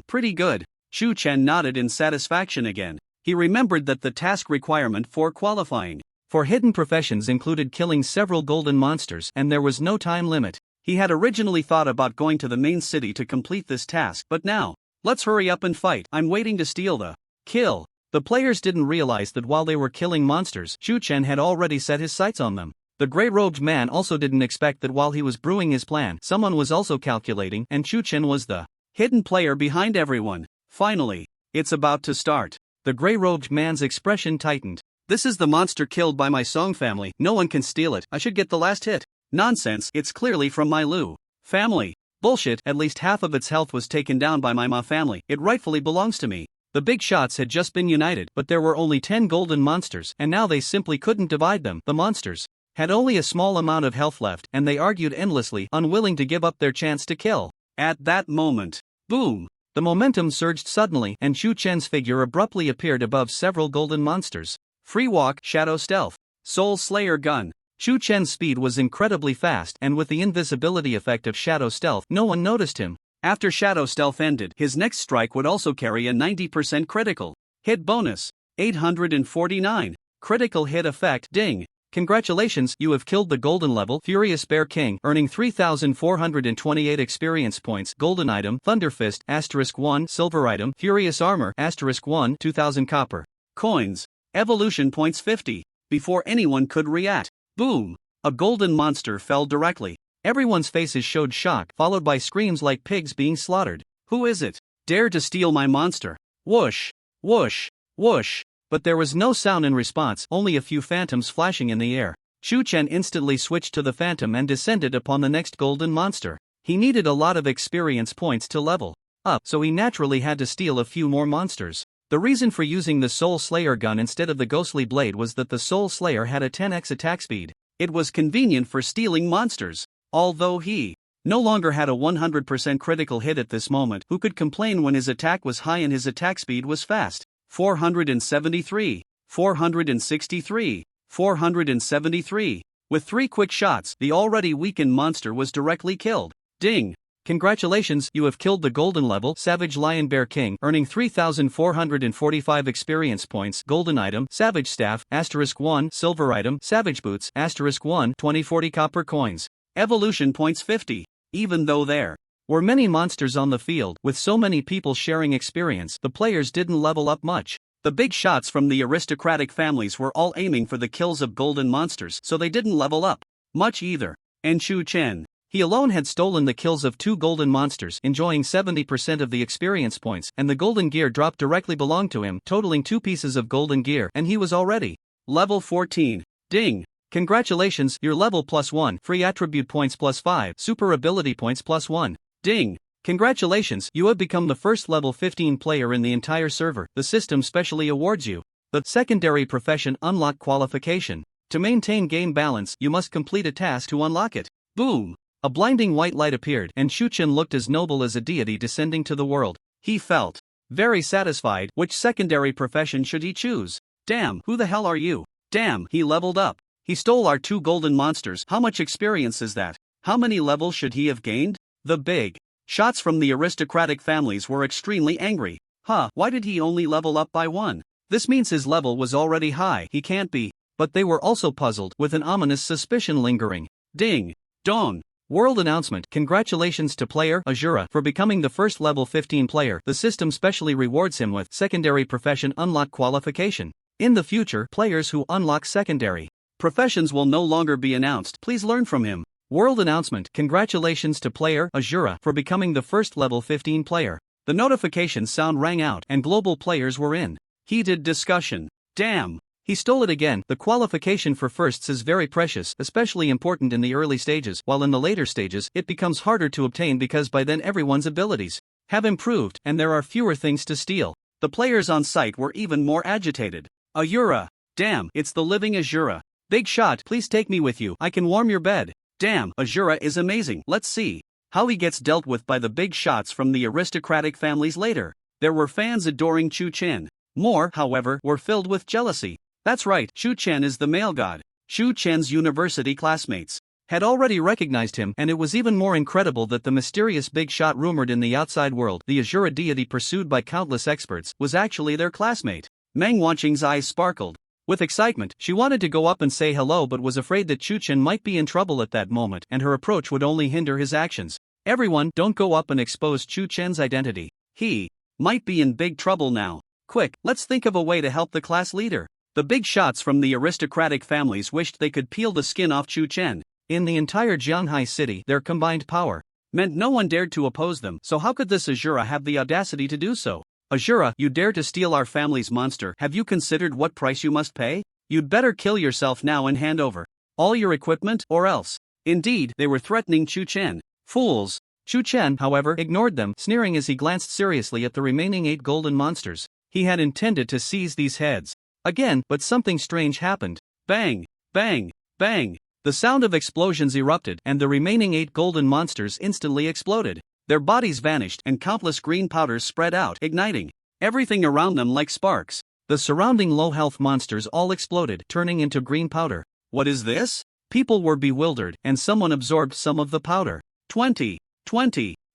Pretty good. Shu Chen nodded in satisfaction again. He remembered that the task requirement for qualifying for hidden professions included killing several golden monsters, and there was no time limit. He had originally thought about going to the main city to complete this task, but now, let's hurry up and fight. I'm waiting to steal the kill. The players didn't realize that while they were killing monsters, Shu Chen had already set his sights on them. The gray-robed man also didn't expect that while he was brewing his plan, someone was also calculating, and Shu Chen was the hidden player behind everyone. Finally, it's about to start. The gray-robed man's expression tightened. This is the monster killed by my Song family. No one can steal it. I should get the last hit. Nonsense, it's clearly from my Lu family. Bullshit, at least half of its health was taken down by my Ma family. It rightfully belongs to me. The big shots had just been united, but there were only 10 golden monsters, and now they simply couldn't divide them. The monsters had only a small amount of health left, and they argued endlessly, unwilling to give up their chance to kill. At that moment, boom! The momentum surged suddenly, and Shu Chen's figure abruptly appeared above several golden monsters. Free walk, shadow stealth, soul slayer gun. Shu Chen's speed was incredibly fast, and with the invisibility effect of shadow stealth, no one noticed him. After shadow stealth ended, his next strike would also carry a 90% critical hit bonus. 849. Critical hit effect. Ding! Congratulations, you have killed the golden level Furious Bear King, earning 3,428 experience points. Golden item Thunder Fist *1 silver item Furious Armor *1 2,000 copper coins. Evolution points 50. Before anyone could react, boom! A golden monster fell directly. Everyone's faces showed shock, followed by screams like pigs being slaughtered. Who is it? Dare to steal my monster? Whoosh! Whoosh! Whoosh! But there was no sound in response, only a few phantoms flashing in the air. Shu Chen instantly switched to the phantom and descended upon the next golden monster. He needed a lot of experience points to level up, so he naturally had to steal a few more monsters. The reason for using the Soul Slayer gun instead of the Ghostly Blade was that the Soul Slayer had a 10x attack speed. It was convenient for stealing monsters. Although he no longer had a 100% critical hit at this moment, who could complain when his attack was high and his attack speed was fast? 473, 463, 473. With 3 quick shots, the already weakened monster was directly killed. Ding! Congratulations, you have killed the golden level Savage Lion Bear King, earning 3,445 experience points. Golden item Savage Staff *1 silver item Savage Boots *1 2040 copper coins. Evolution points 50. Even though there were many monsters on the field, with so many people sharing experience, the players didn't level up much. The big shots from the aristocratic families were all aiming for the kills of golden monsters, so they didn't level up much either. And Shu Chen, he alone had stolen the kills of 2 golden monsters, enjoying 70% of the experience points, and the golden gear dropped directly belonged to him, totaling 2 pieces of golden gear, and he was already level 14. Ding! Congratulations, your level +1, free attribute points +5, super ability points +1. Ding! Congratulations, you have become the first level 15 player in the entire server. The system specially awards you the secondary profession unlock qualification. To maintain game balance, you must complete a task to unlock it. Boom! A blinding white light appeared, and Shu Chen looked as noble as a deity descending to the world. He felt very satisfied. Which secondary profession should he choose? Damn, who the hell are you? Damn, he leveled up. He stole our 2 golden monsters. How much experience is that? How many levels should he have gained? The big Shots from the aristocratic families were extremely angry. Why did he only level up by 1? This means his level was already high, he can't be. But they were also puzzled, with an ominous suspicion lingering. Ding! Dong! World announcement. Congratulations to player Azura for becoming the first level 15 player. The system specially rewards him with secondary profession unlock qualification. In the future, players who unlock secondary professions will no longer be announced. Please learn from him. World announcement. Congratulations to player Azura for becoming the first level 15 player. The notification sound rang out and global players were in heated discussion. Damn! He stole it again. The qualification for firsts is very precious, especially important in the early stages, while in the later stages, it becomes harder to obtain because by then everyone's abilities have improved and there are fewer things to steal. The players on site were even more agitated. Azura! Damn, it's the living Azura. Big shot, please take me with you. I can warm your bed. Damn, Azura is amazing. Let's see how he gets dealt with by the big shots from the aristocratic families later. There were fans adoring Chu Chen. More, however, were filled with jealousy. That's right, Chu Chen is the male god. Chu Chen's university classmates had already recognized him, and it was even more incredible that the mysterious big shot rumored in the outside world, the Azura deity pursued by countless experts, was actually their classmate. Meng Wanqing's eyes sparkled with excitement. She wanted to go up and say hello but was afraid that Chu Chen might be in trouble at that moment and her approach would only hinder his actions. Everyone, don't go up and expose Chu Chen's identity. He might be in big trouble now. Quick, let's think of a way to help the class leader. The big shots from the aristocratic families wished they could peel the skin off Chu Chen. In the entire Jianghai city, their combined power meant no one dared to oppose them, so how could this Azura have the audacity to do so? Azura, you dare to steal our family's monster. Have you considered what price you must pay? You'd better kill yourself now and hand over all your equipment, or else. Indeed, they were threatening Chu Chen. Fools! Chu Chen, however, ignored them, sneering as he glanced seriously at the remaining 8 golden monsters. He had intended to seize these heads again, but something strange happened. Bang! Bang! Bang! The sound of explosions erupted, and the remaining 8 golden monsters instantly exploded. Their bodies vanished, and countless green powders spread out, igniting everything around them like sparks. The surrounding low-health monsters all exploded, turning into green powder. What is this? People were bewildered, and someone absorbed some of the powder. 20.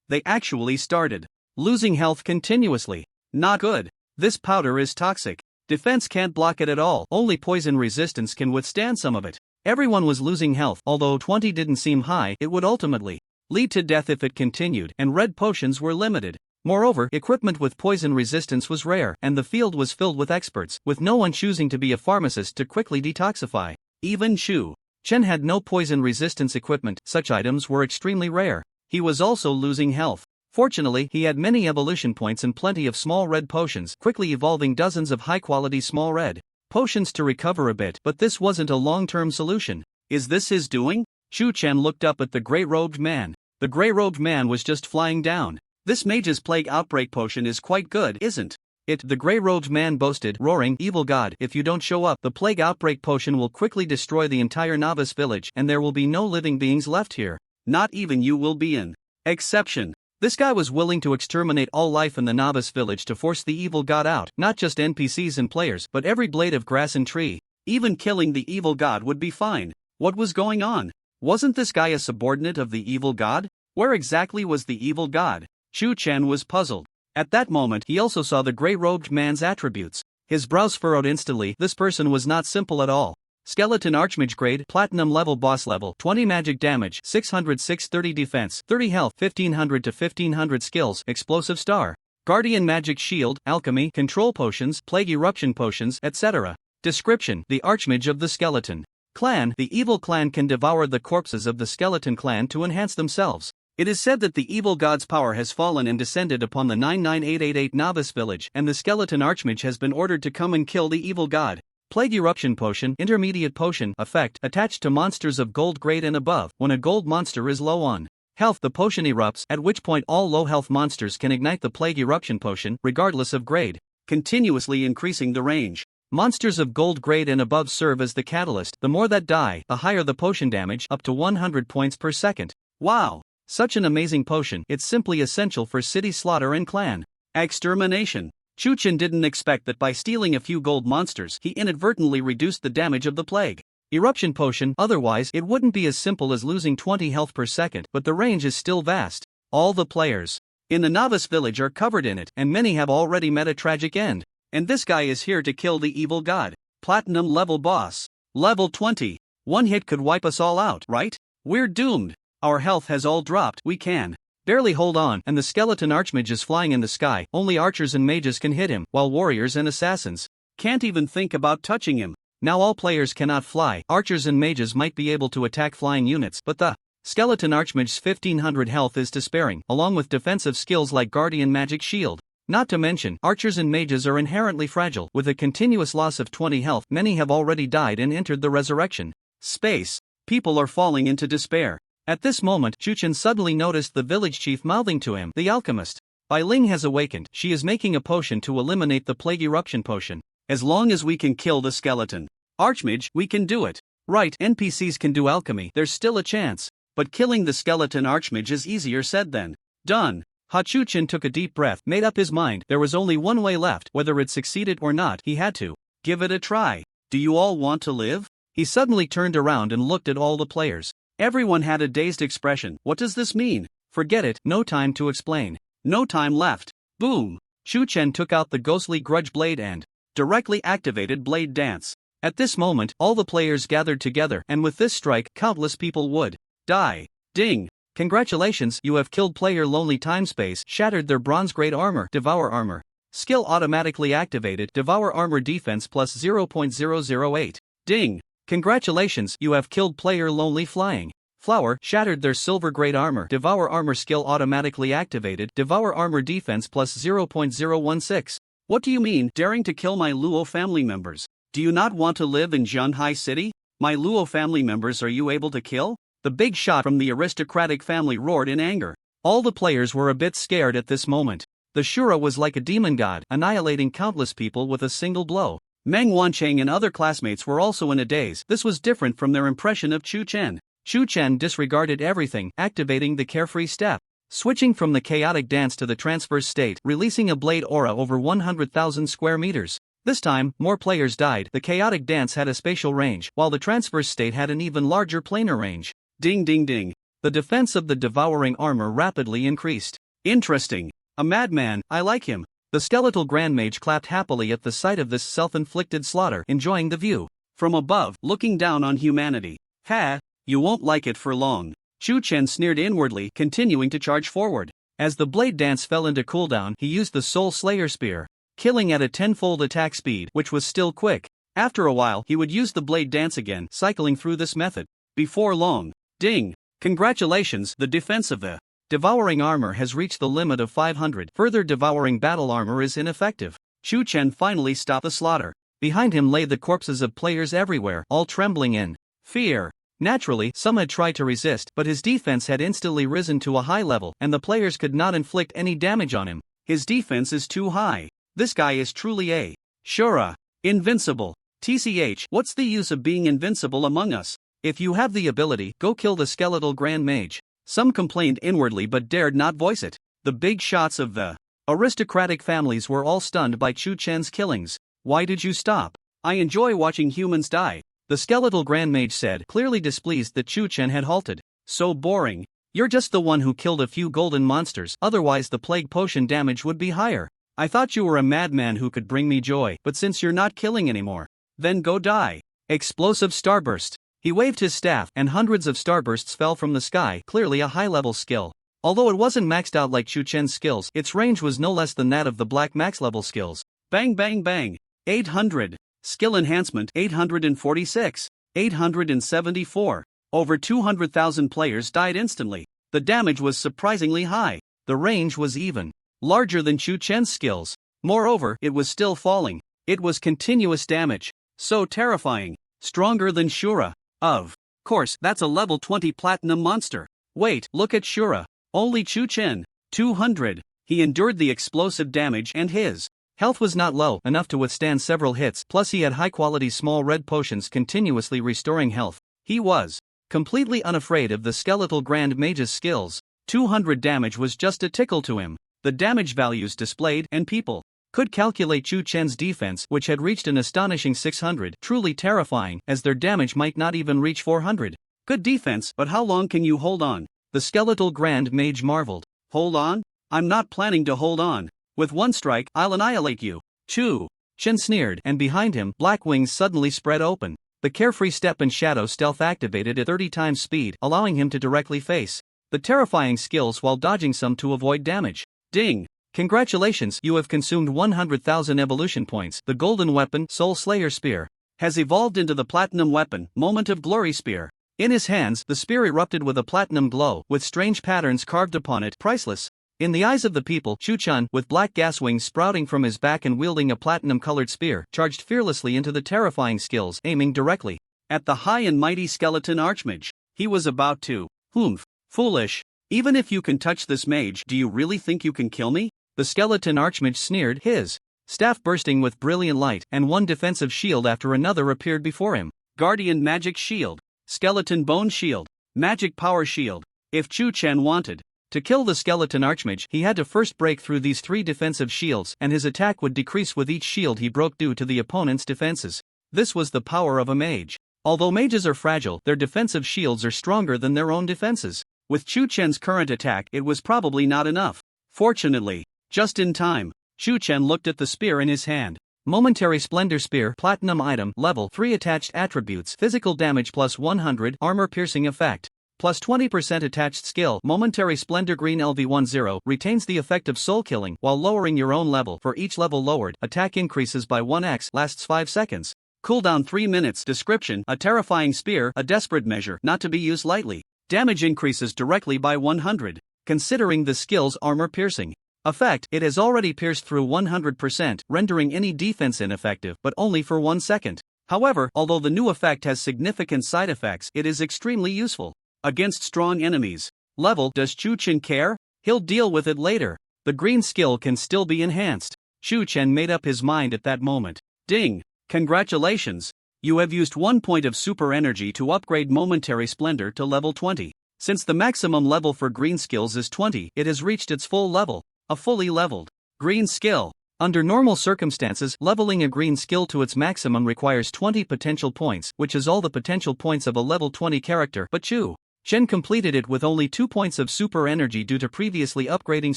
They actually started losing health continuously. Not good. This powder is toxic. Defense can't block it at all. Only poison resistance can withstand some of it. Everyone was losing health. Although 20 didn't seem high, it would ultimately lead to death if it continued, and red potions were limited. Moreover, equipment with poison resistance was rare, and the field was filled with experts, with no one choosing to be a pharmacist to quickly detoxify. Even Chu Chen had no poison resistance equipment. Such items were extremely rare. He was also losing health. Fortunately, he had many evolution points and plenty of small red potions, quickly evolving dozens of high-quality small red potions to recover a bit, but this wasn't a long-term solution. Is this his doing? Chu Chen looked up at the grey-robed man. The grey-robed man was just flying down. This mage's plague outbreak potion is quite good, isn't it? The grey-robed man boasted, roaring, "Evil god, if you don't show up, the plague outbreak potion will quickly destroy the entire novice village and there will be no living beings left here. Not even you will be an exception." This guy was willing to exterminate all life in the novice village to force the evil god out, not just NPCs and players, but every blade of grass and tree. Even killing the evil god would be fine. What was going on? Wasn't this guy a subordinate of the evil god? Where exactly was the evil god? Chu Chen was puzzled. At that moment, he also saw the grey-robed man's attributes. His brows furrowed instantly. This person was not simple at all. Skeleton Archmage grade, Platinum level boss level, 20 magic damage, 606 30 defense, 30 health, 1500 to 1500 skills, explosive star. Guardian magic shield, alchemy, control potions, plague eruption potions, etc. Description: the Archmage of the Skeleton Clan. The evil clan can devour the corpses of the skeleton clan to enhance themselves. It is said that the evil god's power has fallen and descended upon the 99888 novice village, and the skeleton Archmage has been ordered to come and kill the evil god. Plague Eruption Potion, Intermediate Potion, effect, attached to monsters of gold grade and above. When a gold monster is low on health, the potion erupts, at which point all low health monsters can ignite the Plague Eruption Potion, regardless of grade, continuously increasing the range. Monsters of gold grade and above serve as the catalyst. The more that die, the higher the potion damage, up to 100 points per second. Wow! Such an amazing potion, it's simply essential for city slaughter and clan extermination. Chu Chen didn't expect that by stealing a few gold monsters, he inadvertently reduced the damage of the plague eruption potion. Otherwise, it wouldn't be as simple as losing 20 health per second, but the range is still vast. All the players in the novice village are covered in it, and many have already met a tragic end. And this guy is here to kill the evil god. Platinum level boss. Level 20. One hit could wipe us all out, right? We're doomed. Our health has all dropped. We can barely hold on, and the skeleton archmage is flying in the sky. Only archers and mages can hit him, while warriors and assassins can't even think about touching him. Now all players cannot fly. Archers and mages might be able to attack flying units, but the skeleton archmage's 1500 health is despairing, along with defensive skills like guardian magic shield. Not to mention, archers and mages are inherently fragile. With a continuous loss of 20 health, many have already died and entered the resurrection space. People are falling into despair. At this moment, Chuchen suddenly noticed the village chief mouthing to him, "The alchemist." Bai Ling has awakened. She is making a potion to eliminate the plague eruption potion. As long as we can kill the skeleton archmage, we can do it. Right, NPCs can do alchemy, there's still a chance. But killing the skeleton archmage is easier said than done. Ha Chuchen took a deep breath, made up his mind. There was only one way left. Whether it succeeded or not, he had to give it a try. Do you all want to live? He suddenly turned around and looked at all the players. Everyone had a dazed expression. What does this mean? Forget it, no time to explain. No time left. Boom! Chuchen took out the ghostly grudge blade and directly activated blade dance. At this moment, all the players gathered together, and with this strike, countless people would die. Ding! Congratulations, you have killed player Lonely Timespace, shattered their bronze grade armor. Devour armor. Skill automatically activated. Devour armor defense plus 0.008. Ding! Congratulations, you have killed player Lonely Flying Flower, shattered their silver grade armor. Devour armor skill automatically activated. Devour armor defense plus 0.016. What do you mean, daring to kill my Luo family members? Do you not want to live in Zhanhai City? My Luo family members are you able to kill? The big shot from the aristocratic family roared in anger. All the players were a bit scared at this moment. The Shura was like a demon god, annihilating countless people with a single blow. Meng Wancheng and other classmates were also in a daze. This was different from their impression of Chu Chen. Chu Chen disregarded everything, activating the carefree step, switching from the chaotic dance to the transverse state, releasing a blade aura over 100,000 square meters. This time, more players died. The chaotic dance had a spatial range, while the transverse state had an even larger planar range. Ding ding ding. The defense of the devouring armor rapidly increased. Interesting. A madman, I like him. The skeletal Grand Mage clapped happily at the sight of this self-inflicted slaughter, enjoying the view from above, looking down on humanity. Ha! You won't like it for long. Chu Chen sneered inwardly, continuing to charge forward. As the blade dance fell into cooldown, he used the Soul Slayer Spear, killing at a tenfold attack speed, which was still quick. After a while, he would use the blade dance again, cycling through this method. Before long, ding! Congratulations, the defense of the devouring armor has reached the limit of 500. Further devouring battle armor is ineffective. Chu Chen finally stopped the slaughter. Behind him lay the corpses of players everywhere, all trembling in fear. Naturally, some had tried to resist, but his defense had instantly risen to a high level, and the players could not inflict any damage on him. His defense is too high. This guy is truly a Shura. Invincible. TCH, what's the use of being invincible among us? If you have the ability, go kill the skeletal Grand Mage. Some complained inwardly but dared not voice it. The big shots of the aristocratic families were all stunned by Chu Chen's killings. Why did you stop? I enjoy watching humans die, the skeletal Grand Mage said, clearly displeased that Chu Chen had halted. So boring. You're just the one who killed a few golden monsters, otherwise the plague potion damage would be higher. I thought you were a madman who could bring me joy, but since you're not killing anymore, then go die. Explosive starburst. He waved his staff, and hundreds of starbursts fell from the sky, clearly a high-level skill. Although it wasn't maxed out like Chu Chen's skills, its range was no less than that of the black max-level skills. Bang bang bang. 800. Skill enhancement 846. 874. Over 200,000 players died instantly. The damage was surprisingly high. The range was even larger than Chu Chen's skills. Moreover, it was still falling. It was continuous damage. So terrifying. Stronger than Shura. Of course, that's a level 20 platinum monster. Wait, look at Shura. Only Chu Chen. 200. He endured the explosive damage and his health was not low enough to withstand several hits, plus he had high-quality small red potions continuously restoring health. He was completely unafraid of the skeletal Grand Mage's skills. 200 damage was just a tickle to him. The damage values displayed, and people could calculate Chu Chen's defense, which had reached an astonishing 600, truly terrifying, as their damage might not even reach 400. Good defense, but how long can you hold on? The skeletal Grand Mage marveled. Hold on? I'm not planning to hold on. With one strike, I'll annihilate you. Choo! Shen sneered, and behind him, black wings suddenly spread open. The carefree step and shadow stealth activated at 30 times speed, allowing him to directly face the terrifying skills while dodging some to avoid damage. Ding! Congratulations, you have consumed 100,000 evolution points. The golden weapon, Soul Slayer Spear, has evolved into the platinum weapon, Moment of Glory Spear. In his hands, the spear erupted with a platinum glow, with strange patterns carved upon it, priceless. In the eyes of the people, Chu-chan, with black gas wings sprouting from his back and wielding a platinum-colored spear, charged fearlessly into the terrifying skills, aiming directly at the high and mighty skeleton archmage. He was about to, "Humph, foolish. Even if you can touch this mage, do you really think you can kill me?" The skeleton archmage sneered, his staff bursting with brilliant light, and one defensive shield after another appeared before him. Guardian Magic Shield, Skeleton Bone Shield, Magic Power Shield. If Chu-chan wanted to kill the skeleton archmage, he had to first break through these 3 defensive shields, and his attack would decrease with each shield he broke due to the opponent's defenses. This was the power of a mage. Although mages are fragile, their defensive shields are stronger than their own defenses. With Chu-chan's current attack, it was probably not enough. Fortunately, just in time, Chu-chan looked at the spear in his hand. Momentary Splendor Spear, Platinum Item, Level 3 Attached Attributes, Physical Damage plus 100, Armor Piercing Effect, plus 20% attached skill. Momentary Splendor Green LV10 retains the effect of soul killing while lowering your own level. For each level lowered, attack increases by 1x, lasts 5 seconds. Cooldown 3 minutes. Description: a terrifying spear, a desperate measure, not to be used lightly. Damage increases directly by 100. Considering the skill's armor piercing effect, it has already pierced through 100%, rendering any defense ineffective, but only for 1 second. However, although the new effect has significant side effects, it is extremely useful against strong enemies. Level: does Chu-chan care? He'll deal with it later. The green skill can still be enhanced. Chu-chan made up his mind at that moment. Ding! Congratulations! You have used 1 point of super energy to upgrade Momentary Splendor to level 20. Since the maximum level for green skills is 20, it has reached its full level. A fully leveled green skill. Under normal circumstances, leveling a green skill to its maximum requires 20 potential points, which is all the potential points of a level 20 character, but Chu-chan completed it with only 2 points of super energy due to previously upgrading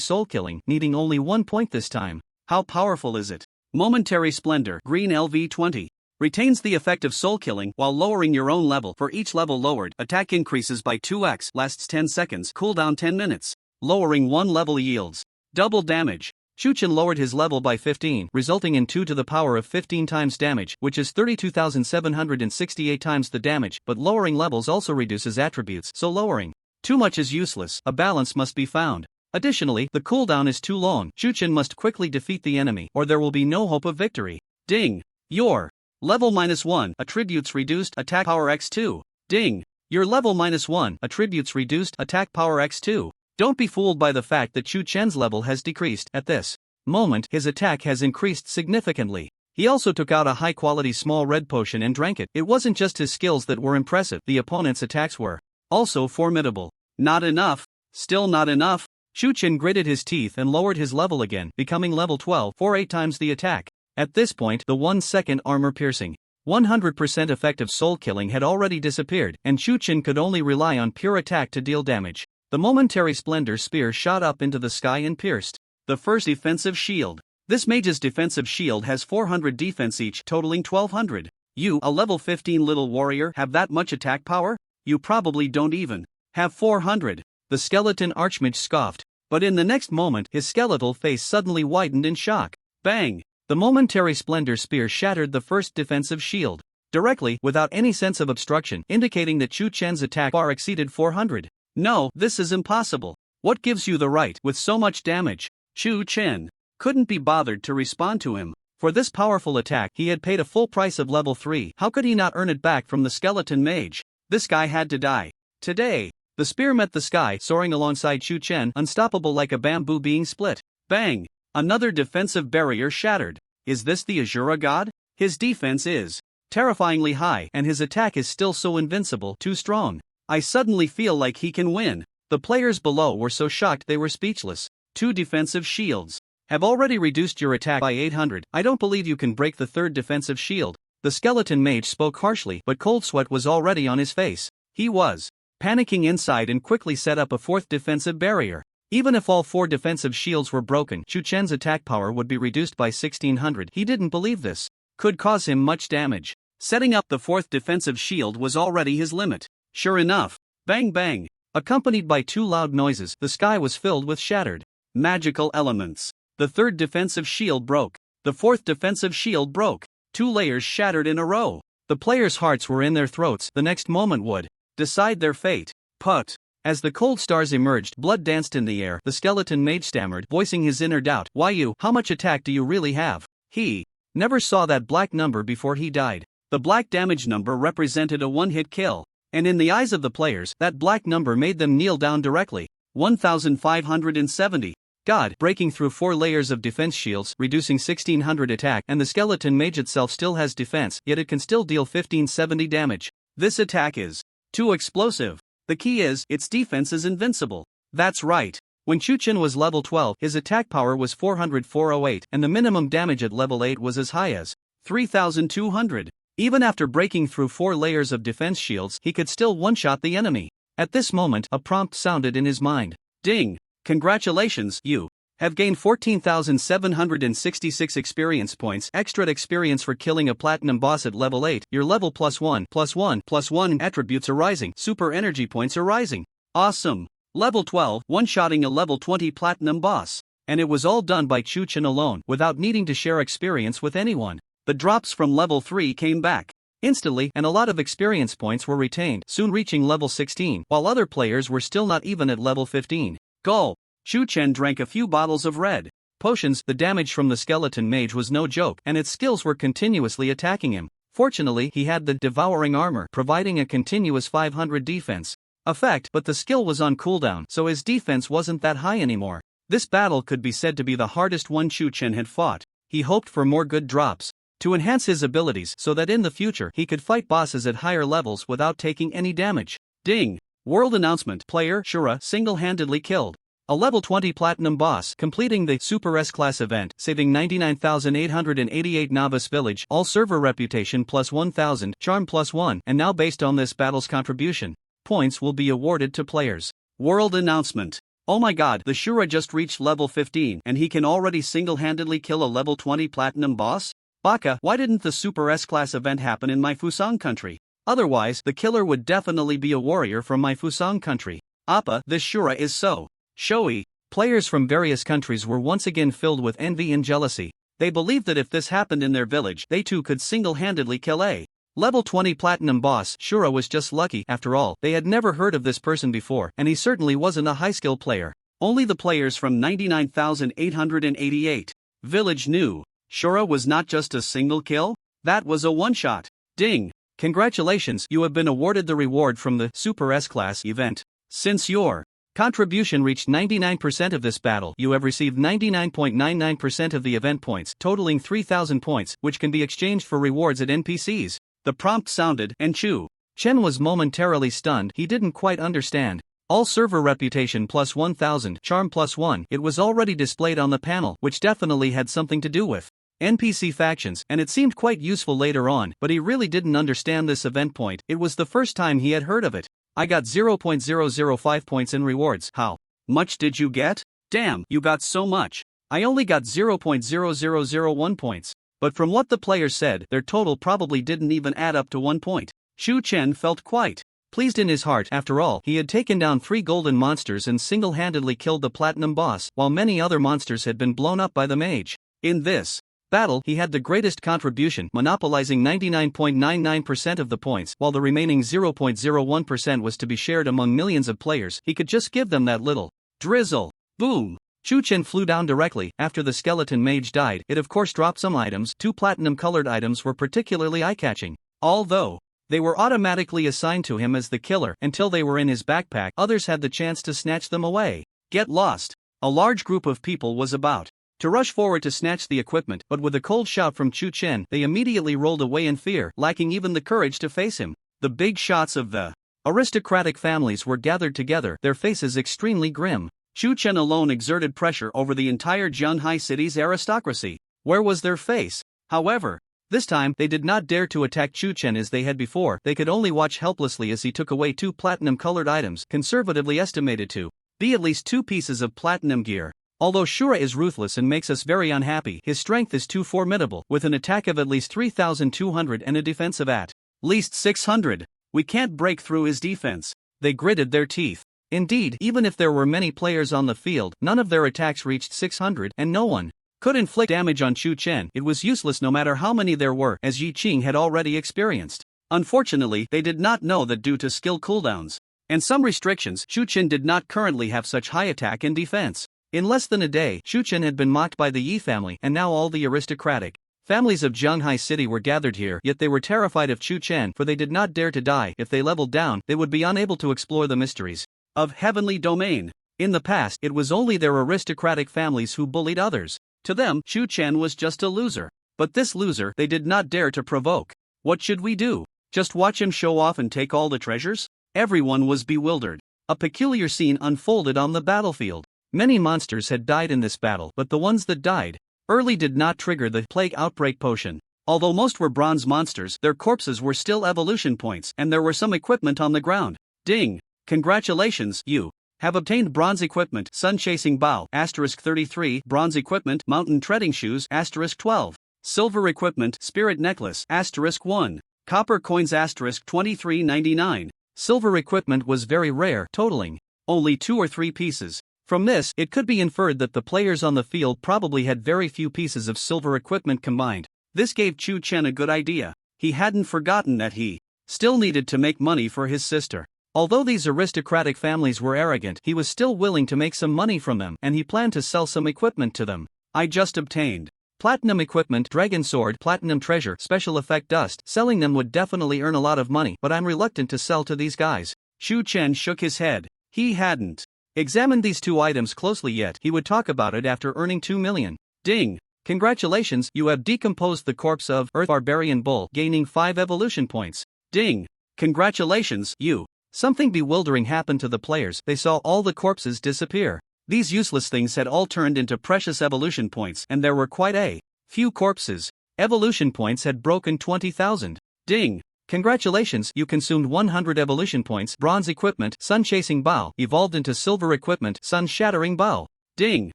soul killing, needing only 1 point this time. How powerful is it? Momentary Splendor, Green LV20. Retains the effect of soul killing while lowering your own level. For each level lowered, attack increases by 2x, lasts 10 seconds, cooldown 10 minutes. Lowering 1 level yields double damage. Chu-chan lowered his level by 15, resulting in 2 to the power of 15 times damage, which is 32,768 times the damage, but lowering levels also reduces attributes, so lowering too much is useless. A balance must be found. Additionally, the cooldown is too long. Chu-chan must quickly defeat the enemy, or there will be no hope of victory. Ding! Your level -1, attributes reduced, attack power x2. Ding! Your level -1, attributes reduced, attack power x2. Don't be fooled by the fact that Chu-chan's level has decreased. At this moment, his attack has increased significantly. He also took out a high-quality small red potion and drank it. It wasn't just his skills that were impressive, the opponent's attacks were also formidable. Not enough. Still not enough. Chu-chan gritted his teeth and lowered his level again, becoming level 12 for 8 times the attack. At this point, the 1-second armor-piercing 100% effective soul killing had already disappeared, and Chu-chan could only rely on pure attack to deal damage. The Momentary Splendor Spear shot up into the sky and pierced the first defensive shield. This mage's defensive shield has 400 defense each, totaling 1200. You, a level 15 little warrior, have that much attack power? You probably don't even have 400. The skeleton archmage scoffed, but in the next moment his skeletal face suddenly widened in shock. Bang! The Momentary Splendor Spear shattered the first defensive shield directly, without any sense of obstruction, indicating that Chu-chan's attack far exceeded 400. No, this is impossible. What gives you the right with so much damage? Chu-chan couldn't be bothered to respond to him. For this powerful attack, he had paid a full price of level 3. How could he not earn it back from the skeleton mage? This guy had to die today. The spear met the sky, soaring alongside Chu-chan, unstoppable like a bamboo being split. Bang! Another defensive barrier shattered. Is this the Azura god? His defense is terrifyingly high, and his attack is still so invincible, too strong. I suddenly feel like he can win. The players below were so shocked they were speechless. 2 defensive shields have already reduced your attack by 800. I don't believe you can break the 3rd defensive shield. The skeleton mage spoke harshly, but cold sweat was already on his face. He was panicking inside and quickly set up a 4th defensive barrier. Even if all 4 defensive shields were broken, Chu Chen's attack power would be reduced by 1600. He didn't believe this could cause him much damage. Setting up the 4th defensive shield was already his limit. Sure enough, bang bang, accompanied by 2 loud noises, the sky was filled with shattered magical elements. The 3rd defensive shield broke. The 4th defensive shield broke. 2 layers shattered in a row. The players' hearts were in their throats. The next moment would decide their fate. Put. As the cold stars emerged, blood danced in the air. The skeleton mage stammered, voicing his inner doubt. Why you? How much attack do you really have? He never saw that black number before he died. The black damage number represented a one-hit kill, and in the eyes of the players, that black number made them kneel down directly. 1570. God, breaking through 4 layers of defense shields, reducing 1600 attack, and the skeleton mage itself still has defense, yet it can still deal 1570 damage. This attack is too explosive. The key is, its defense is invincible. That's right. When Chu Chen was level 12, his attack power was 408, and the minimum damage at level 8 was as high as 3200. Even after breaking through 4 layers of defense shields, he could still one-shot the enemy. At this moment, a prompt sounded in his mind. Ding! Congratulations, you have gained 14,766 experience points, extra experience for killing a platinum boss at level 8, your level +1 attributes are rising, super energy points are rising. Awesome! Level 12, one-shotting a level 20 platinum boss. And it was all done by Chu Chen alone, without needing to share experience with anyone. The drops from level 3 came back instantly, and a lot of experience points were retained, soon reaching level 16, while other players were still not even at level 15. Gulp! Chu Chen drank a few bottles of red potions. The damage from the skeleton mage was no joke, and its skills were continuously attacking him. Fortunately, he had the devouring armor, providing a continuous 500 defense effect, but the skill was on cooldown, so his defense wasn't that high anymore. This battle could be said to be the hardest one Chu Chen had fought. He hoped for more good drops to enhance his abilities so that in the future he could fight bosses at higher levels without taking any damage. Ding! World announcement. Player Shura single-handedly killed a level 20 platinum boss, completing the Super S-Class event, saving 99,888 novice village, all server reputation plus 1,000, charm plus 1, and now based on this battle's contribution, points will be awarded to players. World announcement. Oh my god, the Shura just reached level 15 and he can already single-handedly kill a level 20 platinum boss? Baka, why didn't the Super S-Class event happen in my Fusang country? Otherwise, the killer would definitely be a warrior from my Fusang country. Appa, this Shura is so showy. Players from various countries were once again filled with envy and jealousy. They believed that if this happened in their village, they too could single-handedly kill a level 20 platinum boss. Shura was just lucky. After all, they had never heard of this person before, and he certainly wasn't a high-skill player. Only the players from 99,888 village knew Shura was not just a single kill, that was a one-shot. Ding! Congratulations, you have been awarded the reward from the Super S-Class event. Since your contribution reached 99% of this battle, you have received 99.99% of the event points, totaling 3,000 points, which can be exchanged for rewards at NPCs. The prompt sounded, and Chu Chen was momentarily stunned. He didn't quite understand. All server reputation plus 1,000, charm plus 1, it was already displayed on the panel, which definitely had something to do with NPC factions, and it seemed quite useful later on, but he really didn't understand this event point. It was the first time he had heard of it. I got 0.005 points in rewards. How much did you get? Damn, you got so much. I only got 0.0001 points. But from what the players said, their total probably didn't even add up to 1 point. Chu Chen felt quite pleased in his heart. After all, he had taken down 3 golden monsters and single-handedly killed the platinum boss, while many other monsters had been blown up by the mage. In this battle, he had the greatest contribution, monopolizing 99.99% of the points, while the remaining 0.01% was to be shared among millions of players. He could just give them that little drizzle. Boom! Chu Chen flew down directly. After the skeleton mage died, it of course dropped some items. 2 platinum-colored items were particularly eye-catching. Although they were automatically assigned to him as the killer until they were in his backpack, others had the chance to snatch them away. Get lost! A large group of people was about to rush forward to snatch the equipment, but with a cold shout from Chu Chen, they immediately rolled away in fear, lacking even the courage to face him. The big shots of the aristocratic families were gathered together, their faces extremely grim. Chu Chen alone exerted pressure over the entire Jianhai city's aristocracy. Where was their face? However, this time they did not dare to attack Chu Chen as they had before. They could only watch helplessly as he took away 2 platinum-colored items, conservatively estimated to B. At least 2 pieces of platinum gear. Although Shura is ruthless and makes us very unhappy, his strength is too formidable, with an attack of at least 3,200 and a defense of at least 600. We can't break through his defense. They gritted their teeth. Indeed, even if there were many players on the field, none of their attacks reached 600, and no one could inflict damage on Chu Chen. It was useless no matter how many there were, as Yi Qing had already experienced. Unfortunately, they did not know that due to skill cooldowns and some restrictions, Chu Chen did not currently have such high attack and defense. In less than a day, Chu Chen had been mocked by the Yi family, and now all the aristocratic families of Zhanghai City were gathered here, yet they were terrified of Chu Chen, for they did not dare to die. If they leveled down, they would be unable to explore the mysteries of heavenly domain. In the past, it was only their aristocratic families who bullied others. To them, Chu Chen was just a loser. But this loser, they did not dare to provoke. What should we do? Just watch him show off and take all the treasures? Everyone was bewildered. A peculiar scene unfolded on the battlefield. Many monsters had died in this battle, but the ones that died early did not trigger the plague outbreak potion. Although most were bronze monsters, their corpses were still evolution points, and there were some equipment on the ground. Ding! Congratulations, you have obtained bronze equipment, Sun Chasing Bow, *33, bronze equipment, Mountain Treading Shoes, *12, silver equipment, Spirit Necklace, *1, copper coins, *23.99. Silver equipment was very rare, totaling only 2 or 3 pieces. From this, it could be inferred that the players on the field probably had very few pieces of silver equipment combined. This gave Chu Chen a good idea. He hadn't forgotten that he still needed to make money for his sister. Although these aristocratic families were arrogant, he was still willing to make some money from them, and he planned to sell some equipment to them. I just obtained platinum equipment, dragon sword, platinum treasure, special effect dust. Selling them would definitely earn a lot of money, but I'm reluctant to sell to these guys. Chu Chen shook his head. He hadn't examined these 2 items closely yet. He would talk about it after earning 2 million. Ding! Congratulations, you have decomposed the corpse of Earth Barbarian Bull, gaining 5 evolution points. Ding! Congratulations, you. Something bewildering happened to the players. They saw all the corpses disappear. These useless things had all turned into precious evolution points, and there were quite a few corpses. Evolution points had broken 20,000. Ding! Congratulations, you consumed 100 evolution points. Bronze equipment, Sun Chasing Bow, evolved into silver equipment, Sun Shattering Bow. Ding!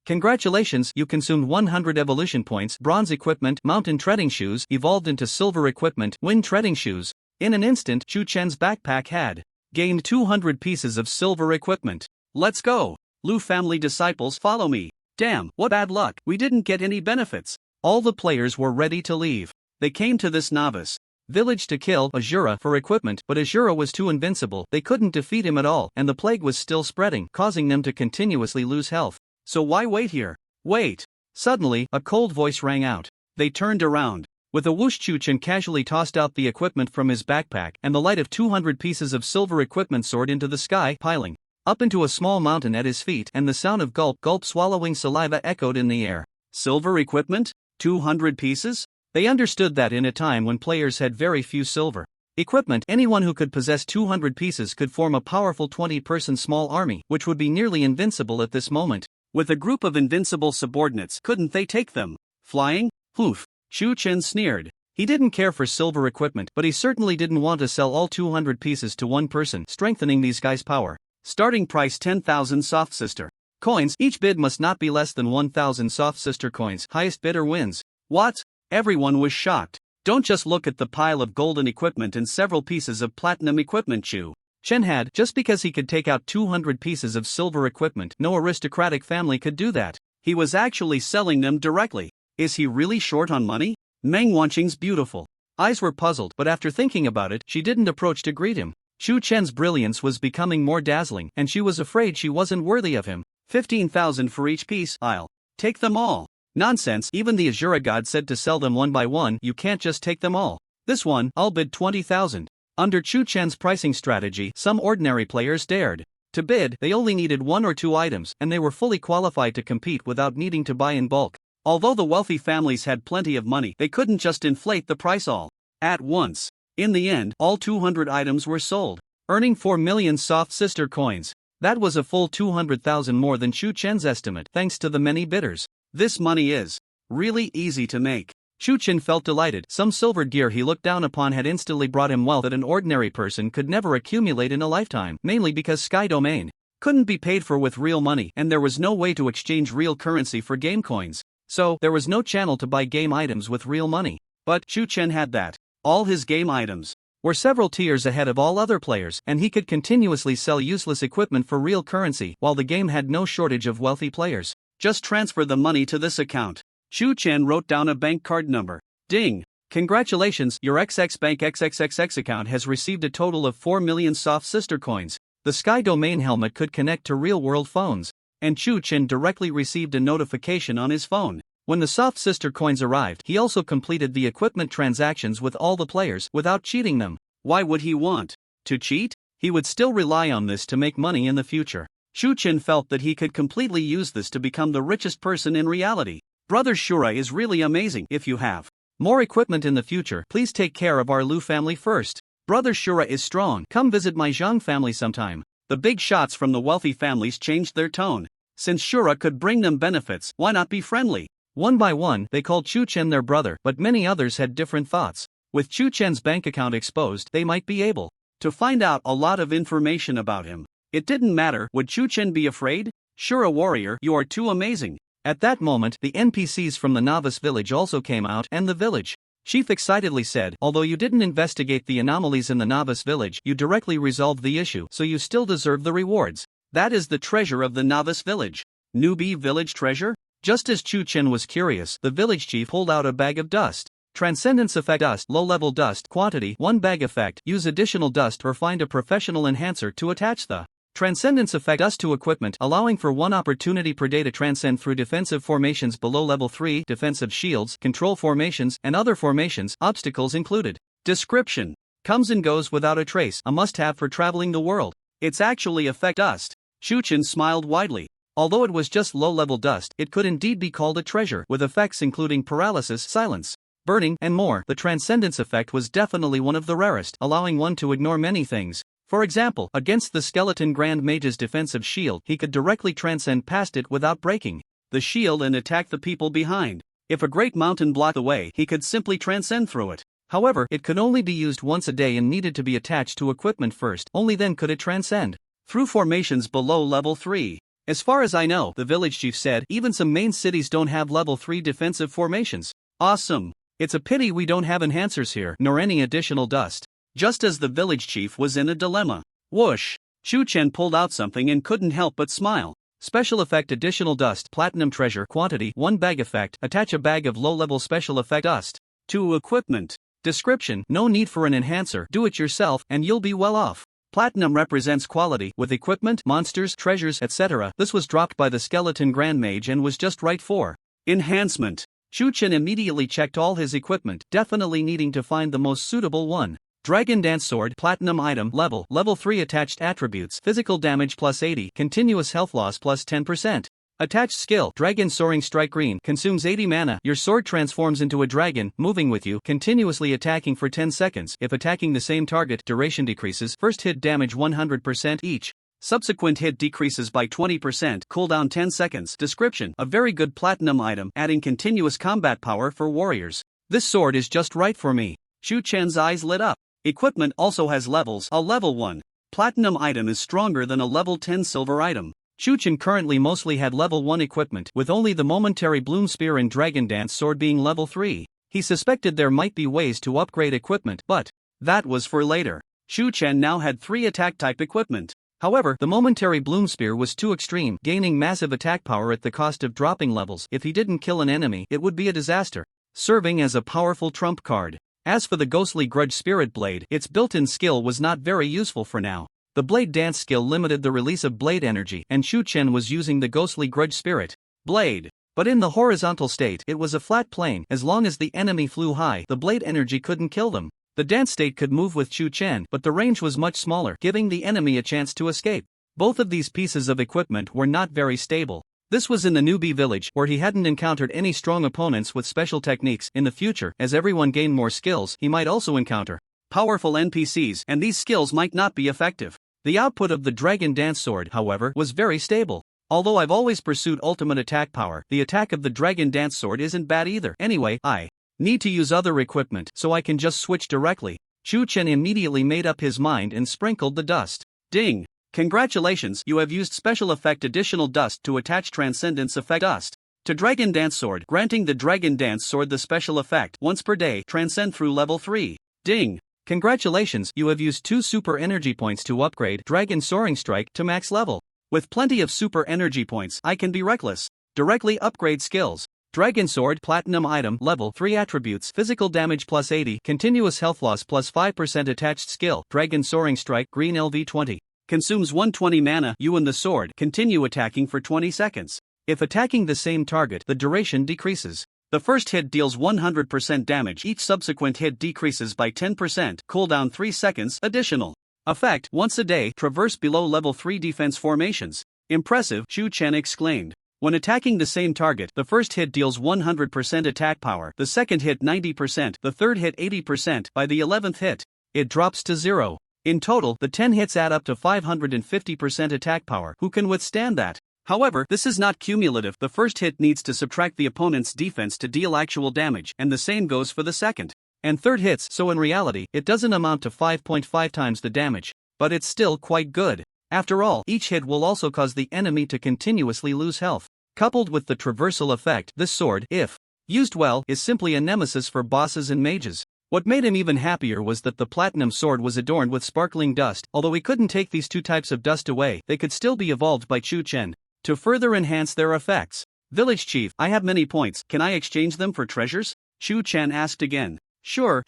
Congratulations, you consumed 100 evolution points. Bronze equipment, Mountain Treading Shoes, evolved into silver equipment, Wind Treading Shoes. In an instant, Chu Chen's backpack had gained 200 pieces of silver equipment. Let's go! Lu family disciples, follow me. Damn, what bad luck, we didn't get any benefits. All the players were ready to leave. They came to this novice village to kill Azura for equipment, but Azura was too invincible. They couldn't defeat him at all, and the plague was still spreading, causing them to continuously lose health. So why wait here? Wait! Suddenly, a cold voice rang out. They turned around. With a whoosh, Chu Chen casually tossed out the equipment from his backpack, and the light of 200 pieces of silver equipment soared into the sky, piling up into a small mountain at his feet, and the sound of gulp swallowing saliva echoed in the air. Silver equipment? 200 pieces? They understood that in a time when players had very few silver equipment, anyone who could possess 200 pieces could form a powerful 20-person small army, which would be nearly invincible at this moment. With a group of invincible subordinates, couldn't they take them flying? Poof! Chu Chen sneered. He didn't care for silver equipment, but he certainly didn't want to sell all 200 pieces to one person, strengthening these guys' power. Starting price 10,000 soft sister coins. Each bid must not be less than 1,000 soft sister coins. Highest bidder wins. What? Everyone was shocked. Don't just look at the pile of golden equipment and several pieces of platinum equipment Chu Chen had. Just because he could take out 200 pieces of silver equipment, no aristocratic family could do that. He was actually selling them directly. Is he really short on money? Meng Wanqing's beautiful eyes were puzzled, but after thinking about it, she didn't approach to greet him. Chu Chen's brilliance was becoming more dazzling, and she was afraid she wasn't worthy of him. 15,000 for each piece. I'll take them all. Nonsense, even the Azura god said to sell them one by one. You can't just take them all. This one, I'll bid 20,000. Under Chu Chen's pricing strategy, some ordinary players dared to bid. They only needed 1 or 2 items, and they were fully qualified to compete without needing to buy in bulk. Although the wealthy families had plenty of money, they couldn't just inflate the price all at once. In the end, all 200 items were sold, earning 4 million soft sister coins. That was a full 200,000 more than Chu Chen's estimate, thanks to the many bidders. This money is really easy to make. Chu Chen felt delighted. Some silver gear he looked down upon had instantly brought him wealth that an ordinary person could never accumulate in a lifetime, mainly because Sky Domain couldn't be paid for with real money, and there was no way to exchange real currency for game coins. So, there was no channel to buy game items with real money. But Chu Chen had that. All his game items were several tiers ahead of all other players, and he could continuously sell useless equipment for real currency, while the game had no shortage of wealthy players. Just transfer the money to this account. Chu Chen wrote down a bank card number. Ding! Congratulations, your XX Bank XXXX account has received a total of 4 million soft sister coins. The Sky domain helmet could connect to real-world phones, and Chu Chen directly received a notification on his phone. When the soft sister coins arrived, he also completed the equipment transactions with all the players without cheating them. Why would he want to cheat? He would still rely on this to make money in the future. Chu Chen felt that he could completely use this to become the richest person in reality. Brother Shura is really amazing. If you have more equipment in the future, please take care of our Lu family first. Brother Shura is strong. Come visit my Zhang family sometime. The big shots from the wealthy families changed their tone. Since Shura could bring them benefits, why not be friendly? One by one, they called Chu Chen their brother, but many others had different thoughts. With Chu Chen's bank account exposed, they might be able to find out a lot of information about him. It didn't matter. Would Chu Chen be afraid? Shura warrior, you are too amazing. At that moment, the NPCs from the novice village also came out, and the village chief excitedly said, although you didn't investigate the anomalies in the novice village, you directly resolved the issue, so you still deserve the rewards. That is the treasure of the novice village. Newbie village treasure? Just as Chu Chen was curious, the village chief pulled out a bag of dust. Transcendence effect dust, low-level dust, quantity, 1 bag effect, use additional dust or find a professional enhancer to attach the Transcendence effect dust to equipment, allowing for 1 opportunity per day to transcend through defensive formations below level 3, defensive shields, control formations, and other formations, obstacles included. Description: comes and goes without a trace, a must-have for traveling the world. It's actually effect dust. Chu Chen smiled widely. Although it was just low-level dust, it could indeed be called a treasure, with effects including paralysis, silence, burning, and more. The Transcendence effect was definitely one of the rarest, allowing one to ignore many things. For example, against the Skeleton Grand Mage's defensive shield, he could directly transcend past it without breaking the shield and attack the people behind. If a great mountain blocked the way, he could simply transcend through it. However, it could only be used once a day and needed to be attached to equipment first, only then could it transcend through formations below level 3. As far as I know, the village chief said, even some main cities don't have level 3 defensive formations. Awesome. It's a pity we don't have enhancers here, nor any additional dust. Just as the village chief was in a dilemma. Whoosh! Chu Chen pulled out something and couldn't help but smile. Special effect additional dust, platinum treasure, quantity, 1 bag effect, attach a bag of low-level special effect dust to equipment. Description: no need for an enhancer, do it yourself, and you'll be well off. Platinum represents quality, with equipment, monsters, treasures, etc. This was dropped by the Skeleton Grand Mage and was just right for enhancement. Chu Chen immediately checked all his equipment, definitely needing to find the most suitable one. Dragon Dance Sword, platinum item, level 3 attached attributes, physical damage plus 80, continuous health loss plus 10%. Attached skill, Dragon Soaring Strike Green, consumes 80 mana. Your sword transforms into a dragon, moving with you, continuously attacking for 10 seconds. If attacking the same target, duration decreases, first hit damage 100% each. Subsequent hit decreases by 20%, cooldown 10 seconds. Description: a very good platinum item, adding continuous combat power for warriors. This sword is just right for me. Chu Chen's eyes lit up. Equipment also has levels. A level 1 platinum item is stronger than a level 10 silver item. Chu Chen currently mostly had level 1 equipment, with only the momentary Bloom Spear and Dragon Dance Sword being level 3. He suspected there might be ways to upgrade equipment, but that was for later. Chu Chen now had 3 attack-type equipment. However, the momentary Bloom Spear was too extreme, gaining massive attack power at the cost of dropping levels. If he didn't kill an enemy, it would be a disaster, serving as a powerful trump card. As for the Ghostly Grudge Spirit Blade, its built-in skill was not very useful for now. The Blade Dance skill limited the release of blade energy, and Chu Chen was using the Ghostly Grudge Spirit Blade. But in the horizontal state, it was a flat plane. As long as the enemy flew high, the blade energy couldn't kill them. The dance state could move with Chu Chen, but the range was much smaller, giving the enemy a chance to escape. Both of these pieces of equipment were not very stable. This was in the newbie village, where he hadn't encountered any strong opponents with special techniques. In the future, as everyone gained more skills, he might also encounter powerful NPCs, and these skills might not be effective. The output of the Dragon Dance Sword, however, was very stable. Although I've always pursued ultimate attack power, the attack of the Dragon Dance Sword isn't bad either. Anyway, I need to use other equipment, so I can just switch directly. Chu Chen immediately made up his mind and sprinkled the dust. Ding! Congratulations, you have used special effect additional dust to attach transcendence effect dust to Dragon Dance Sword, granting the Dragon Dance Sword the special effect once per day, transcend through level 3. Ding! Congratulations, you have used 2 super energy points to upgrade Dragon Soaring Strike to max level. With plenty of super energy points, I can be reckless. Directly upgrade skills. Dragon Sword Platinum item level 3 attributes physical damage plus 80 continuous health loss plus 5% attached skill Dragon Soaring Strike green LV 20 consumes 120 mana. You and the sword continue attacking for 20 seconds. If attacking the same target, the duration decreases. The first hit deals 100% damage, each subsequent hit decreases by 10%, cooldown 3 seconds. Additional effect once a day, traverse below level 3 defense formations. Impressive, Chu Chen exclaimed. When attacking the same target, the first hit deals 100% attack power, the second hit 90%, the third hit 80%, by the 11th hit, it drops to 0. In total, the 10 hits add up to 550% attack power. Who can withstand that? However, this is not cumulative. The first hit needs to subtract the opponent's defense to deal actual damage, and the same goes for the second and third hits, so in reality, it doesn't amount to 5.5 times the damage, but it's still quite good. After all, each hit will also cause the enemy to continuously lose health. Coupled with the traversal effect, this sword, if used well, is simply a nemesis for bosses and mages. What made him even happier was that the platinum sword was adorned with sparkling dust. Although he couldn't take these 2 types of dust away, they could still be evolved by Chu Chen to further enhance their effects. Village Chief, I have many points, can I exchange them for treasures? Chu Chen asked again. Sure.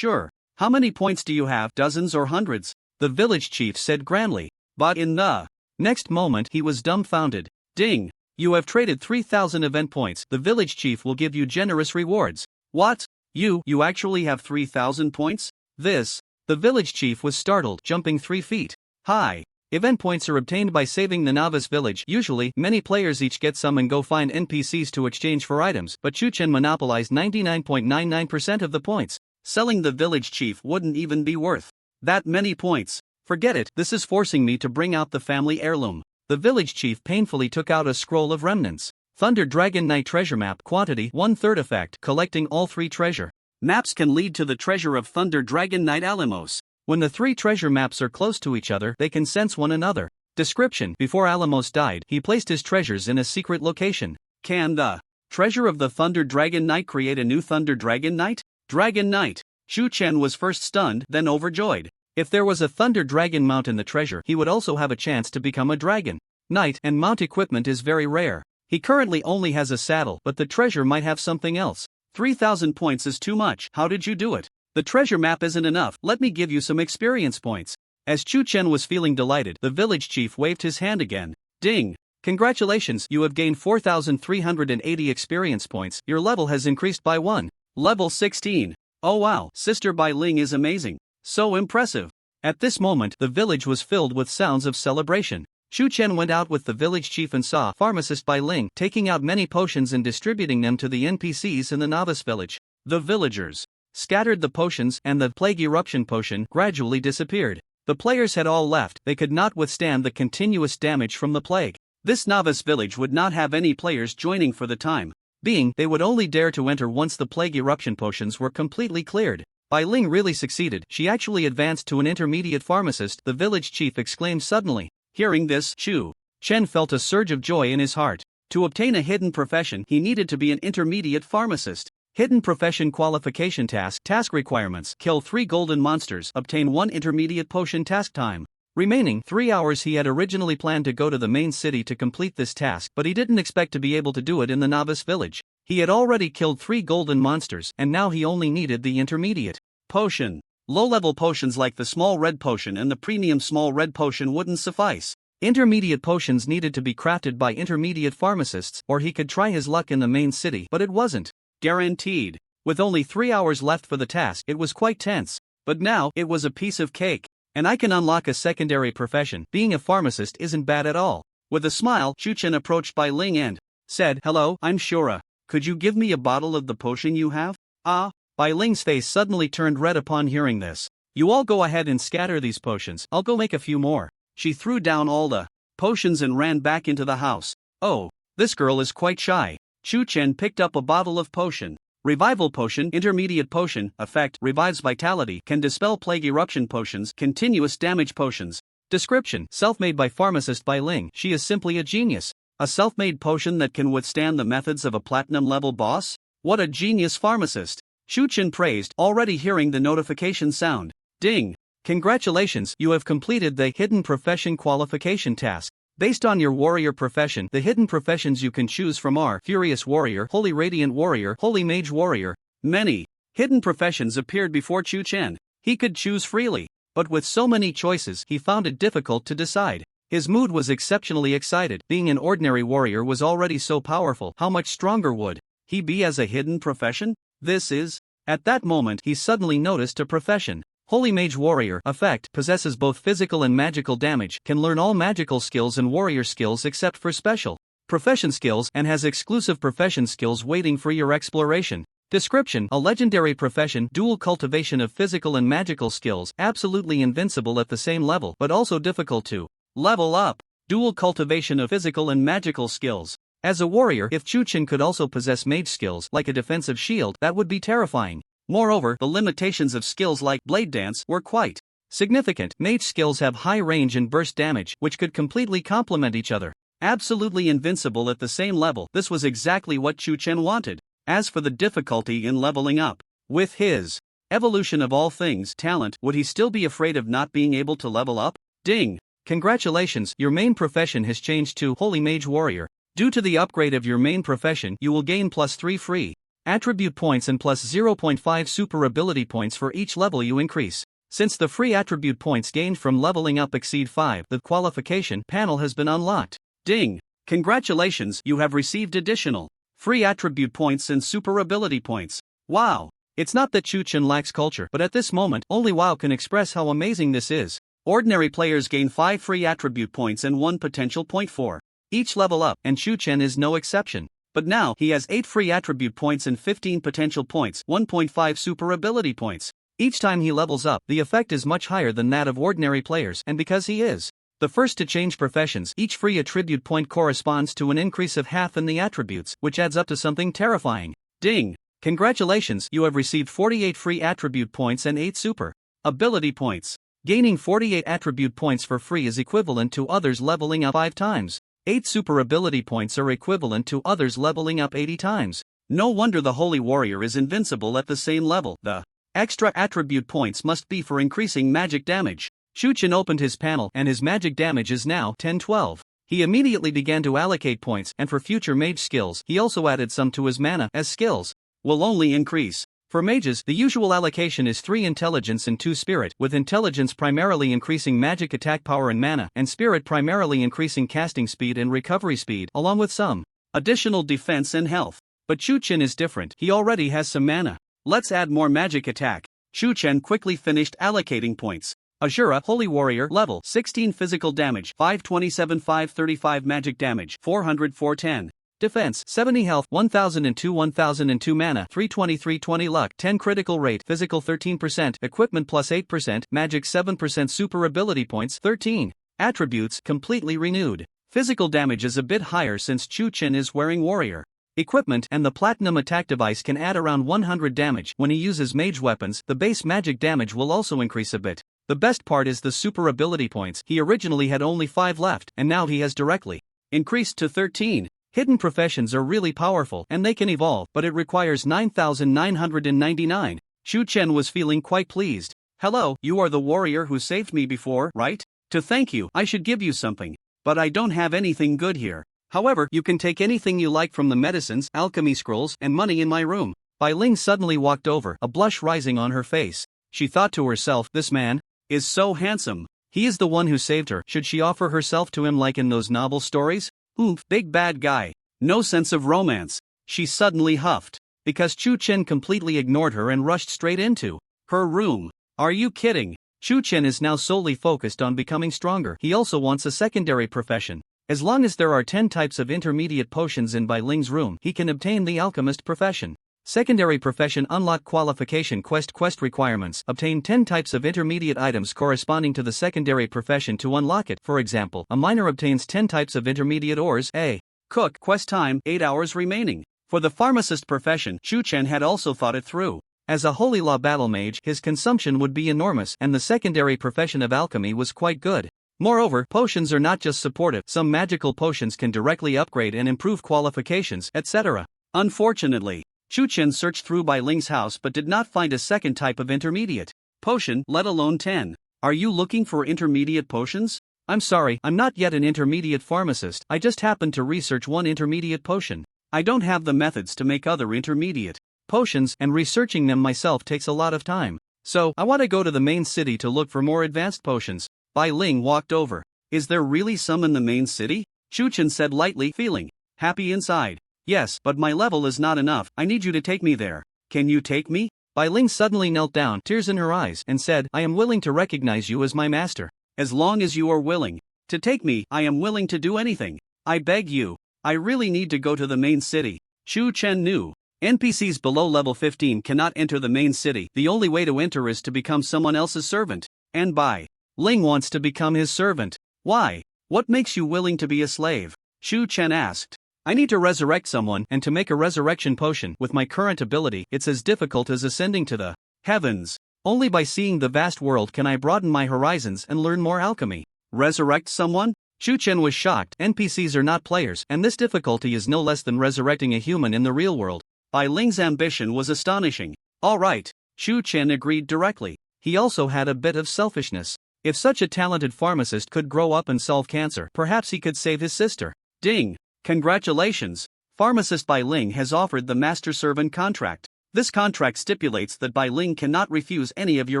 How many points do you have, dozens or hundreds? The village chief said grandly. But in the next moment he was dumbfounded. Ding! You have traded 3,000 event points. The village chief will give you generous rewards. What? You actually have 3,000 points? This? The village chief was startled, jumping 3 feet. Hi. Event points are obtained by saving the novice village. Usually, many players each get some and go find NPCs to exchange for items, but Chu Chen monopolized 99.99% of the points. Selling the village chief wouldn't even be worth that many points. Forget it, this is forcing me to bring out the family heirloom. The village chief painfully took out a scroll of remnants. Thunder Dragon Knight treasure map quantity 1/3 effect, collecting all 3 treasure maps can lead to the treasure of Thunder Dragon Knight Alamos. When the 3 treasure maps are close to each other, they can sense one another. Description: before Alamos died, he placed his treasures in a secret location. Can the treasure of the Thunder Dragon Knight create a new Thunder Dragon Knight? Dragon Knight. Chu Chen was first stunned, then overjoyed. If there was a Thunder Dragon mount in the treasure, he would also have a chance to become a Dragon Knight, and mount equipment is very rare. He currently only has a saddle, but the treasure might have something else. 3,000 points is too much. How did you do it? The treasure map isn't enough, let me give you some experience points. As Chu Chen was feeling delighted, the village chief waved his hand again. Ding! Congratulations, you have gained 4,380 experience points. Your level has increased by 1. Level 16. Oh wow, Sister Bai Ling is amazing. So impressive. At this moment, the village was filled with sounds of celebration. Chu Chen went out with the village chief and saw Pharmacist Bai Ling taking out many potions and distributing them to the NPCs in the novice village. The villagers scattered the potions, and the plague eruption potion gradually disappeared. The players had all left, they could not withstand the continuous damage from the plague. This novice village would not have any players joining for the time being. They would only dare to enter once the plague eruption potions were completely cleared. Bai Ling really succeeded, she actually advanced to an intermediate pharmacist, the village chief exclaimed suddenly. Hearing this, Chu Chen felt a surge of joy in his heart. To obtain a hidden profession, he needed to be an intermediate pharmacist. Hidden profession qualification task requirements: kill 3 golden monsters, obtain 1 intermediate potion. Task time remaining 3 hours. He had originally planned to go to the main city to complete this task, but he didn't expect to be able to do it in the novice village. He had already killed 3 golden monsters, and now he only needed the intermediate potion. Low-level potions like the small red potion and the premium small red potion wouldn't suffice. Intermediate potions needed to be crafted by intermediate pharmacists, or he could try his luck in the main city, but it wasn't guaranteed. With only 3 hours left for the task, it was quite tense. But now, it was a piece of cake. And I can unlock a secondary profession. Being a pharmacist isn't bad at all. With a smile, Chu Chen approached Bai Ling and said, "Hello, I'm Shura. Could you give me a bottle of the potion you have?" Ah. Bai Ling's face suddenly turned red upon hearing this. "You all go ahead and scatter these potions, I'll go make a few more." She threw down all the potions and ran back into the house. Oh, this girl is quite shy. Chu Chen picked up a bottle of potion. Revival potion, intermediate potion, effect, revives vitality, can dispel plague eruption potions, continuous damage potions. Description: self-made by pharmacist by Ling. She is simply a genius. A self-made potion that can withstand the methods of a platinum-level boss? What a genius pharmacist! Shu-chan praised, already hearing the notification sound. Ding! Congratulations, you have completed the Hidden Profession Qualification task. Based on your warrior profession, the hidden professions you can choose from are Furious Warrior, Holy Radiant Warrior, Holy Mage Warrior. Many hidden professions appeared before Shu-chan. He could choose freely, but with so many choices, he found it difficult to decide. His mood was exceptionally excited. Being an ordinary warrior was already so powerful. How much stronger would he be as a hidden profession? This is. At that moment, he suddenly noticed a profession. Holy Mage Warrior effect possesses both physical and magical damage, can learn all magical skills and warrior skills except for special profession skills, and has exclusive profession skills waiting for your exploration. Description: a legendary profession, dual cultivation of physical and magical skills, absolutely invincible at the same level but also difficult to level up. Dual cultivation of physical and magical skills. As a warrior, if Shu-chan could also possess mage skills like a defensive shield, that would be terrifying. Moreover, the limitations of skills like blade dance were quite significant. Mage skills have high range and burst damage, which could completely complement each other. Absolutely invincible at the same level. This was exactly what Shu-chan wanted. As for the difficulty in leveling up, with his evolution of all things talent, would he still be afraid of not being able to level up? Ding! Congratulations, your main profession has changed to Holy Mage Warrior. Due to the upgrade of your main profession, you will gain +3 free attribute points and +0.5 super ability points for each level you increase. Since the free attribute points gained from leveling up exceed 5, the qualification panel has been unlocked. Ding! Congratulations, you have received additional free attribute points and super ability points. Wow! It's not that Shu-chan lacks culture, but at this moment, only WoW can express how amazing this is. Ordinary players gain 5 free attribute points and 1 potential point for each level up, and Shu-chan is no exception. But now, he has 8 free attribute points and 15 potential points, 1.5 super ability points. Each time he levels up, the effect is much higher than that of ordinary players, and because he is the first to change professions, each free attribute point corresponds to an increase of half in the attributes, which adds up to something terrifying. Ding! Congratulations, you have received 48 free attribute points and 8 super ability points. Gaining 48 attribute points for free is equivalent to others leveling up 5 times. 8 super ability points are equivalent to others leveling up 80 times. No wonder the Holy Warrior is invincible at the same level. The extra attribute points must be for increasing magic damage. Shu-chan opened his panel and his magic damage is now 10-12. He immediately began to allocate points, and for future mage skills, he also added some to his mana, as skills will only increase. For mages, the usual allocation is 3 intelligence and 2 spirit, with intelligence primarily increasing magic attack power and mana, and spirit primarily increasing casting speed and recovery speed, along with some additional defense and health. But Shu-chan is different, he already has some mana. Let's add more magic attack. Shu-chan quickly finished allocating points. Azura, Holy Warrior, level 16 physical damage, 527 535 magic damage, 400 410. Defense, 70 health, 1002 mana, 320 luck, 10 critical rate, physical 13%, equipment +8%, magic 7% super ability points, 13. Attributes, completely renewed. Physical damage is a bit higher since Shu-chan is wearing warrior equipment, and the platinum attack device can add around 100 damage. When he uses mage weapons, the base magic damage will also increase a bit. The best part is the super ability points. He originally had only 5 left, and now he has directly increased to 13. Hidden professions are really powerful, and they can evolve, but it requires 9,999. Shu-chan was feeling quite pleased. Hello, you are the warrior who saved me before, right? To thank you, I should give you something. But I don't have anything good here. However, you can take anything you like from the medicines, alchemy scrolls, and money in my room. Bai Ling suddenly walked over, a blush rising on her face. She thought to herself, this man is so handsome. He is the one who saved her. Should she offer herself to him like in those novel stories? Oof, big bad guy. No sense of romance. She suddenly huffed, because Shu-chan completely ignored her and rushed straight into her room. Are you kidding? Shu-chan is now solely focused on becoming stronger. He also wants a secondary profession. As long as there are 10 types of intermediate potions in Bai Ling's room, he can obtain the alchemist profession. Secondary profession unlock qualification quest requirements. Obtain 10 types of intermediate items corresponding to the secondary profession to unlock it. For example, a miner obtains 10 types of intermediate ores. A cook quest time 8 hours remaining. For the pharmacist profession, Shu-chan had also thought it through. As a holy law battle mage, his consumption would be enormous, and the secondary profession of alchemy was quite good. Moreover, potions are not just supportive, some magical potions can directly upgrade and improve qualifications, etc. Unfortunately, Chu Chen searched through Bai Ling's house but did not find a second type of intermediate potion, let alone 10. Are you looking for intermediate potions? I'm sorry, I'm not yet an intermediate pharmacist, I just happened to research one intermediate potion. I don't have the methods to make other intermediate potions, and researching them myself takes a lot of time. So, I want to go to the main city to look for more advanced potions. Bai Ling walked over. Is there really some in the main city? Chu Chen said lightly, feeling happy inside. Yes, but my level is not enough, I need you to take me there. Can you take me? Bai Ling suddenly knelt down, tears in her eyes, and said, I am willing to recognize you as my master. As long as you are willing to take me, I am willing to do anything. I beg you. I really need to go to the main city. Chu Chen knew NPCs below level 15 cannot enter the main city. The only way to enter is to become someone else's servant. And Bai Ling wants to become his servant. Why? What makes you willing to be a slave? Chu Chen asked. I need to resurrect someone, and to make a resurrection potion with my current ability, it's as difficult as ascending to the heavens. Only by seeing the vast world can I broaden my horizons and learn more alchemy. Resurrect someone? Chu Chen was shocked. NPCs are not players, and this difficulty is no less than resurrecting a human in the real world. Bai Ling's ambition was astonishing. All right, Chu Chen agreed directly. He also had a bit of selfishness. If such a talented pharmacist could grow up and solve cancer, perhaps he could save his sister. Ding! Congratulations! Pharmacist Bai Ling has offered the master-servant contract. This contract stipulates that Bai Ling cannot refuse any of your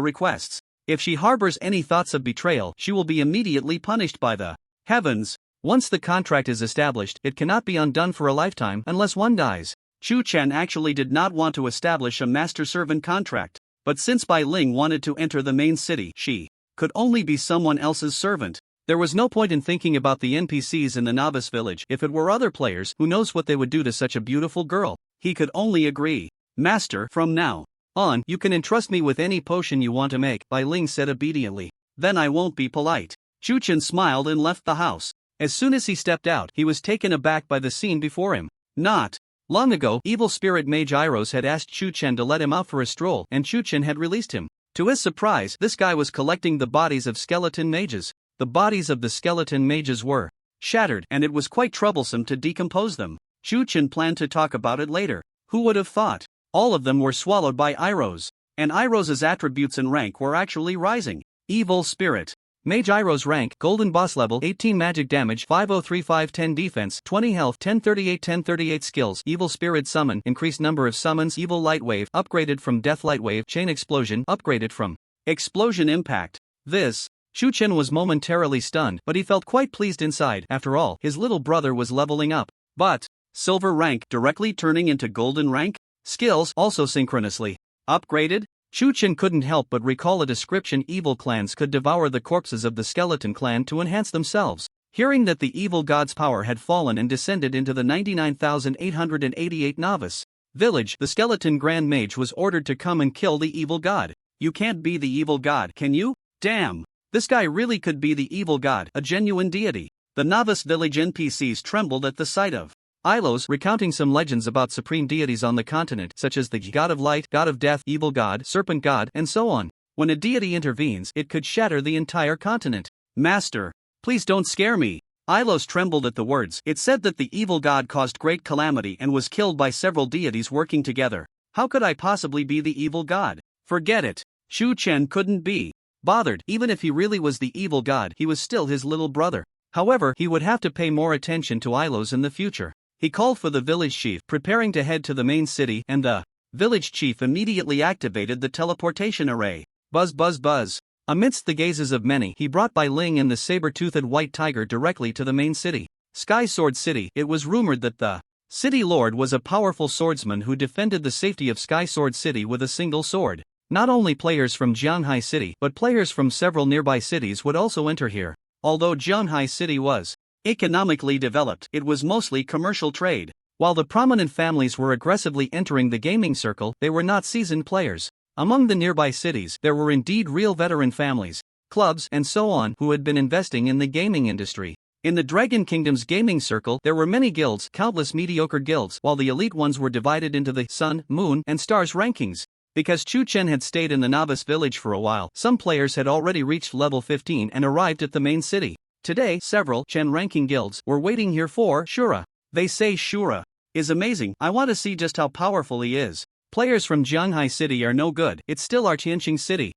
requests. If she harbors any thoughts of betrayal, she will be immediately punished by the heavens. Once the contract is established, it cannot be undone for a lifetime unless one dies. Chu Chen actually did not want to establish a master-servant contract, but since Bai Ling wanted to enter the main city, she could only be someone else's servant. There was no point in thinking about the NPCs in the novice village. If it were other players, who knows what they would do to such a beautiful girl. He could only agree. Master, from now on, you can entrust me with any potion you want to make, Bai Ling said obediently. Then I won't be polite. Chu Chen smiled and left the house. As soon as he stepped out, he was taken aback by the scene before him. Not long ago, evil spirit mage Iros had asked Chu Chen to let him out for a stroll, and Chu Chen had released him. To his surprise, this guy was collecting the bodies of skeleton mages. The bodies of the skeleton mages were shattered, and it was quite troublesome to decompose them. Chu Chen planned to talk about it later. Who would have thought? All of them were swallowed by Iros. And Iros's attributes and rank were actually rising. Evil spirit. Mage Iros rank, golden boss level, 18 magic damage, 5035 10 defense, 20 health, 1038 skills, evil spirit summon, increased number of summons, evil light wave, upgraded from death light wave, chain explosion, upgraded from explosion impact. This, Chu Chen was momentarily stunned, but he felt quite pleased inside. After all, his little brother was leveling up. But, silver rank directly turning into golden rank? Skills also synchronously upgraded? Chu Chen couldn't help but recall a description: evil clans could devour the corpses of the skeleton clan to enhance themselves. Hearing that the evil god's power had fallen and descended into the 99,888 novice village, the skeleton grand mage was ordered to come and kill the evil god. You can't be the evil god, can you? Damn! This guy really could be the evil god, a genuine deity. The novice village NPCs trembled at the sight of Ilos recounting some legends about supreme deities on the continent, such as the god of light, god of death, evil god, serpent god, and so on. When a deity intervenes, it could shatter the entire continent. Master, please don't scare me. Ilos trembled at the words. It said that the evil god caused great calamity and was killed by several deities working together. How could I possibly be the evil god? Forget it. Chu Chen couldn't be bothered. Even if he really was the evil god, he was still his little brother. However, he would have to pay more attention to Ilos in the future. He called for the village chief, preparing to head to the main city, and the village chief immediately activated the teleportation array. Buzz buzz buzz. Amidst the gazes of many, he brought Bai Ling and the saber-toothed white tiger directly to the main city. Sky Sword City. It was rumored that the city lord was a powerful swordsman who defended the safety of Sky Sword City with a single sword. Not only players from Jianghai City, but players from several nearby cities would also enter here. Although Jianghai City was economically developed, it was mostly commercial trade. While the prominent families were aggressively entering the gaming circle, they were not seasoned players. Among the nearby cities, there were indeed real veteran families, clubs, and so on who had been investing in the gaming industry. In the Dragon Kingdom's gaming circle, there were many guilds, countless mediocre guilds, while the elite ones were divided into the Sun, Moon, and Stars rankings. Because Chu Chen had stayed in the novice village for a while, some players had already reached level 15 and arrived at the main city. Today, several Chen ranking guilds were waiting here for Shura. They say Shura is amazing. I want to see just how powerful he is. Players from Jianghai City are no good. It's still our Tianqing City.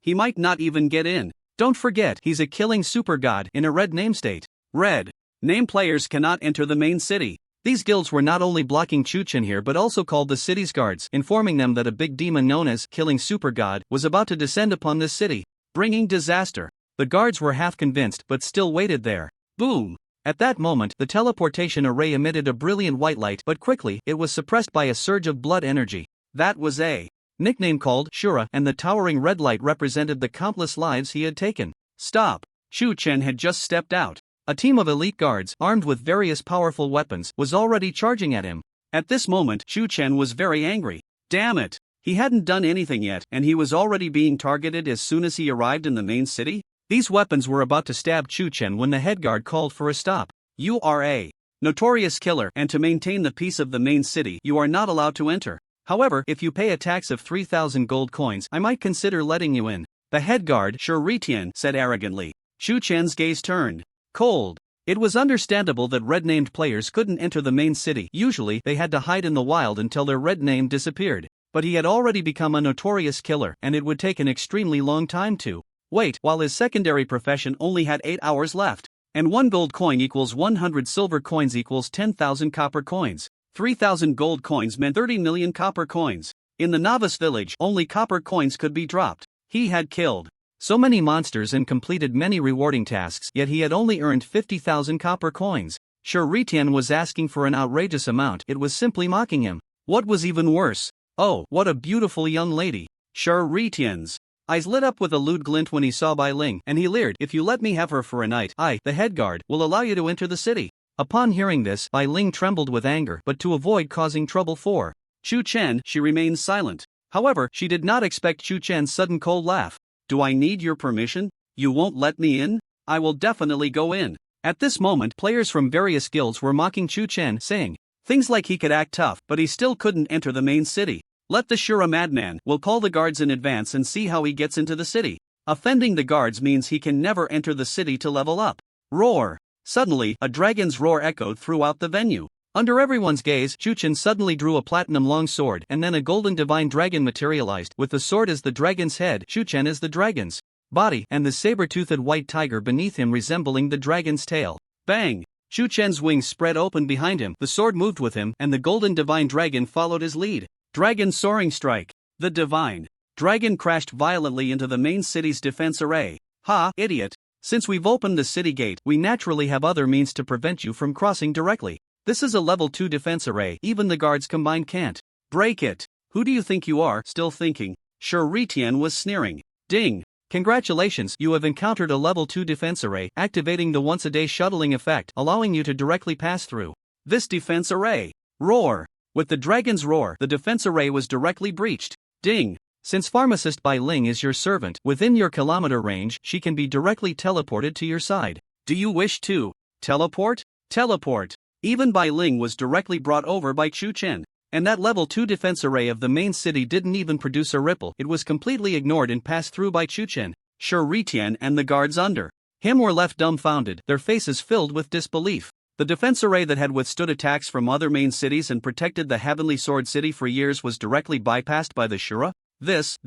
He might not even get in. Don't forget, he's a killing super god in a red namestate. Red name players cannot enter the main city. These guilds were not only blocking Chu Chen here but also called the city's guards, informing them that a big demon known as Killing Super God was about to descend upon this city, bringing disaster. The guards were half convinced but still waited there. Boom! At that moment, the teleportation array emitted a brilliant white light, but quickly, it was suppressed by a surge of blood energy. That was a nickname called Shura, and the towering red light represented the countless lives he had taken. Stop! Chu Chen had just stepped out. A team of elite guards, armed with various powerful weapons, was already charging at him. At this moment, Chu Chen was very angry. Damn it! He hadn't done anything yet, and he was already being targeted as soon as he arrived in the main city? These weapons were about to stab Chu Chen when the head guard called for a stop. You are a notorious killer, and to maintain the peace of the main city, you are not allowed to enter. However, if you pay a tax of 3,000 gold coins, I might consider letting you in. The head guard, Shi Ritian, said arrogantly. Chu Chen's gaze turned cold. It was understandable that red-named players couldn't enter the main city. Usually, they had to hide in the wild until their red name disappeared. But he had already become a notorious killer, and it would take an extremely long time to wait, while his secondary profession only had 8 hours left. And 1 gold coin equals 100 silver coins equals 10,000 copper coins. 3,000 gold coins meant 30 million copper coins. In the novice village, only copper coins could be dropped. He had killed so many monsters and completed many rewarding tasks, yet he had only earned 50,000 copper coins. Shi Ritian was asking for an outrageous amount. It was simply mocking him. What was even worse? Oh, what a beautiful young lady. Shi Ritian's eyes lit up with a lewd glint when he saw Bai Ling, and he leered, if you let me have her for a night, I, the head guard, will allow you to enter the city. Upon hearing this, Bai Ling trembled with anger, but to avoid causing trouble for Chu Chen, she remained silent. However, she did not expect Chu Chen's sudden cold laugh. Do I need your permission? You won't let me in? I will definitely go in. At this moment, players from various guilds were mocking Chu Chen, saying things like he could act tough, but he still couldn't enter the main city. Let the Shura madman, we'll call the guards in advance and see how he gets into the city. Offending the guards means he can never enter the city to level up. Roar! Suddenly, a dragon's roar echoed throughout the venue. Under everyone's gaze, Chu Chen suddenly drew a platinum long sword, and then a golden divine dragon materialized, with the sword as the dragon's head, Chu Chen as the dragon's body, and the saber-toothed white tiger beneath him resembling the dragon's tail. Bang! Chu Chen's wings spread open behind him, the sword moved with him, and the golden divine dragon followed his lead. Dragon soaring strike. The divine dragon crashed violently into the main city's defense array. Ha, idiot! Since we've opened the city gate, we naturally have other means to prevent you from crossing directly. This is a level 2 defense array, even the guards combined can't break it. Who do you think you are? Still thinking. Shi Ritian was sneering. Ding! Congratulations, you have encountered a level 2 defense array, activating the once-a-day shuttling effect, allowing you to directly pass through this defense array. Roar! With the dragon's roar, the defense array was directly breached. Ding! Since pharmacist Bai Ling is your servant, within your kilometer range, she can be directly teleported to your side. Do you wish to teleport? Teleport! Even Bai Ling was directly brought over by Chu Chen. And that level 2 defense array of the main city didn't even produce a ripple. It was completely ignored and passed through by Chu Chen. Shi Ritian and the guards under him were left dumbfounded, their faces filled with disbelief. The defense array that had withstood attacks from other main cities and protected the Heavenly Sword City for years was directly bypassed by the Shura? This,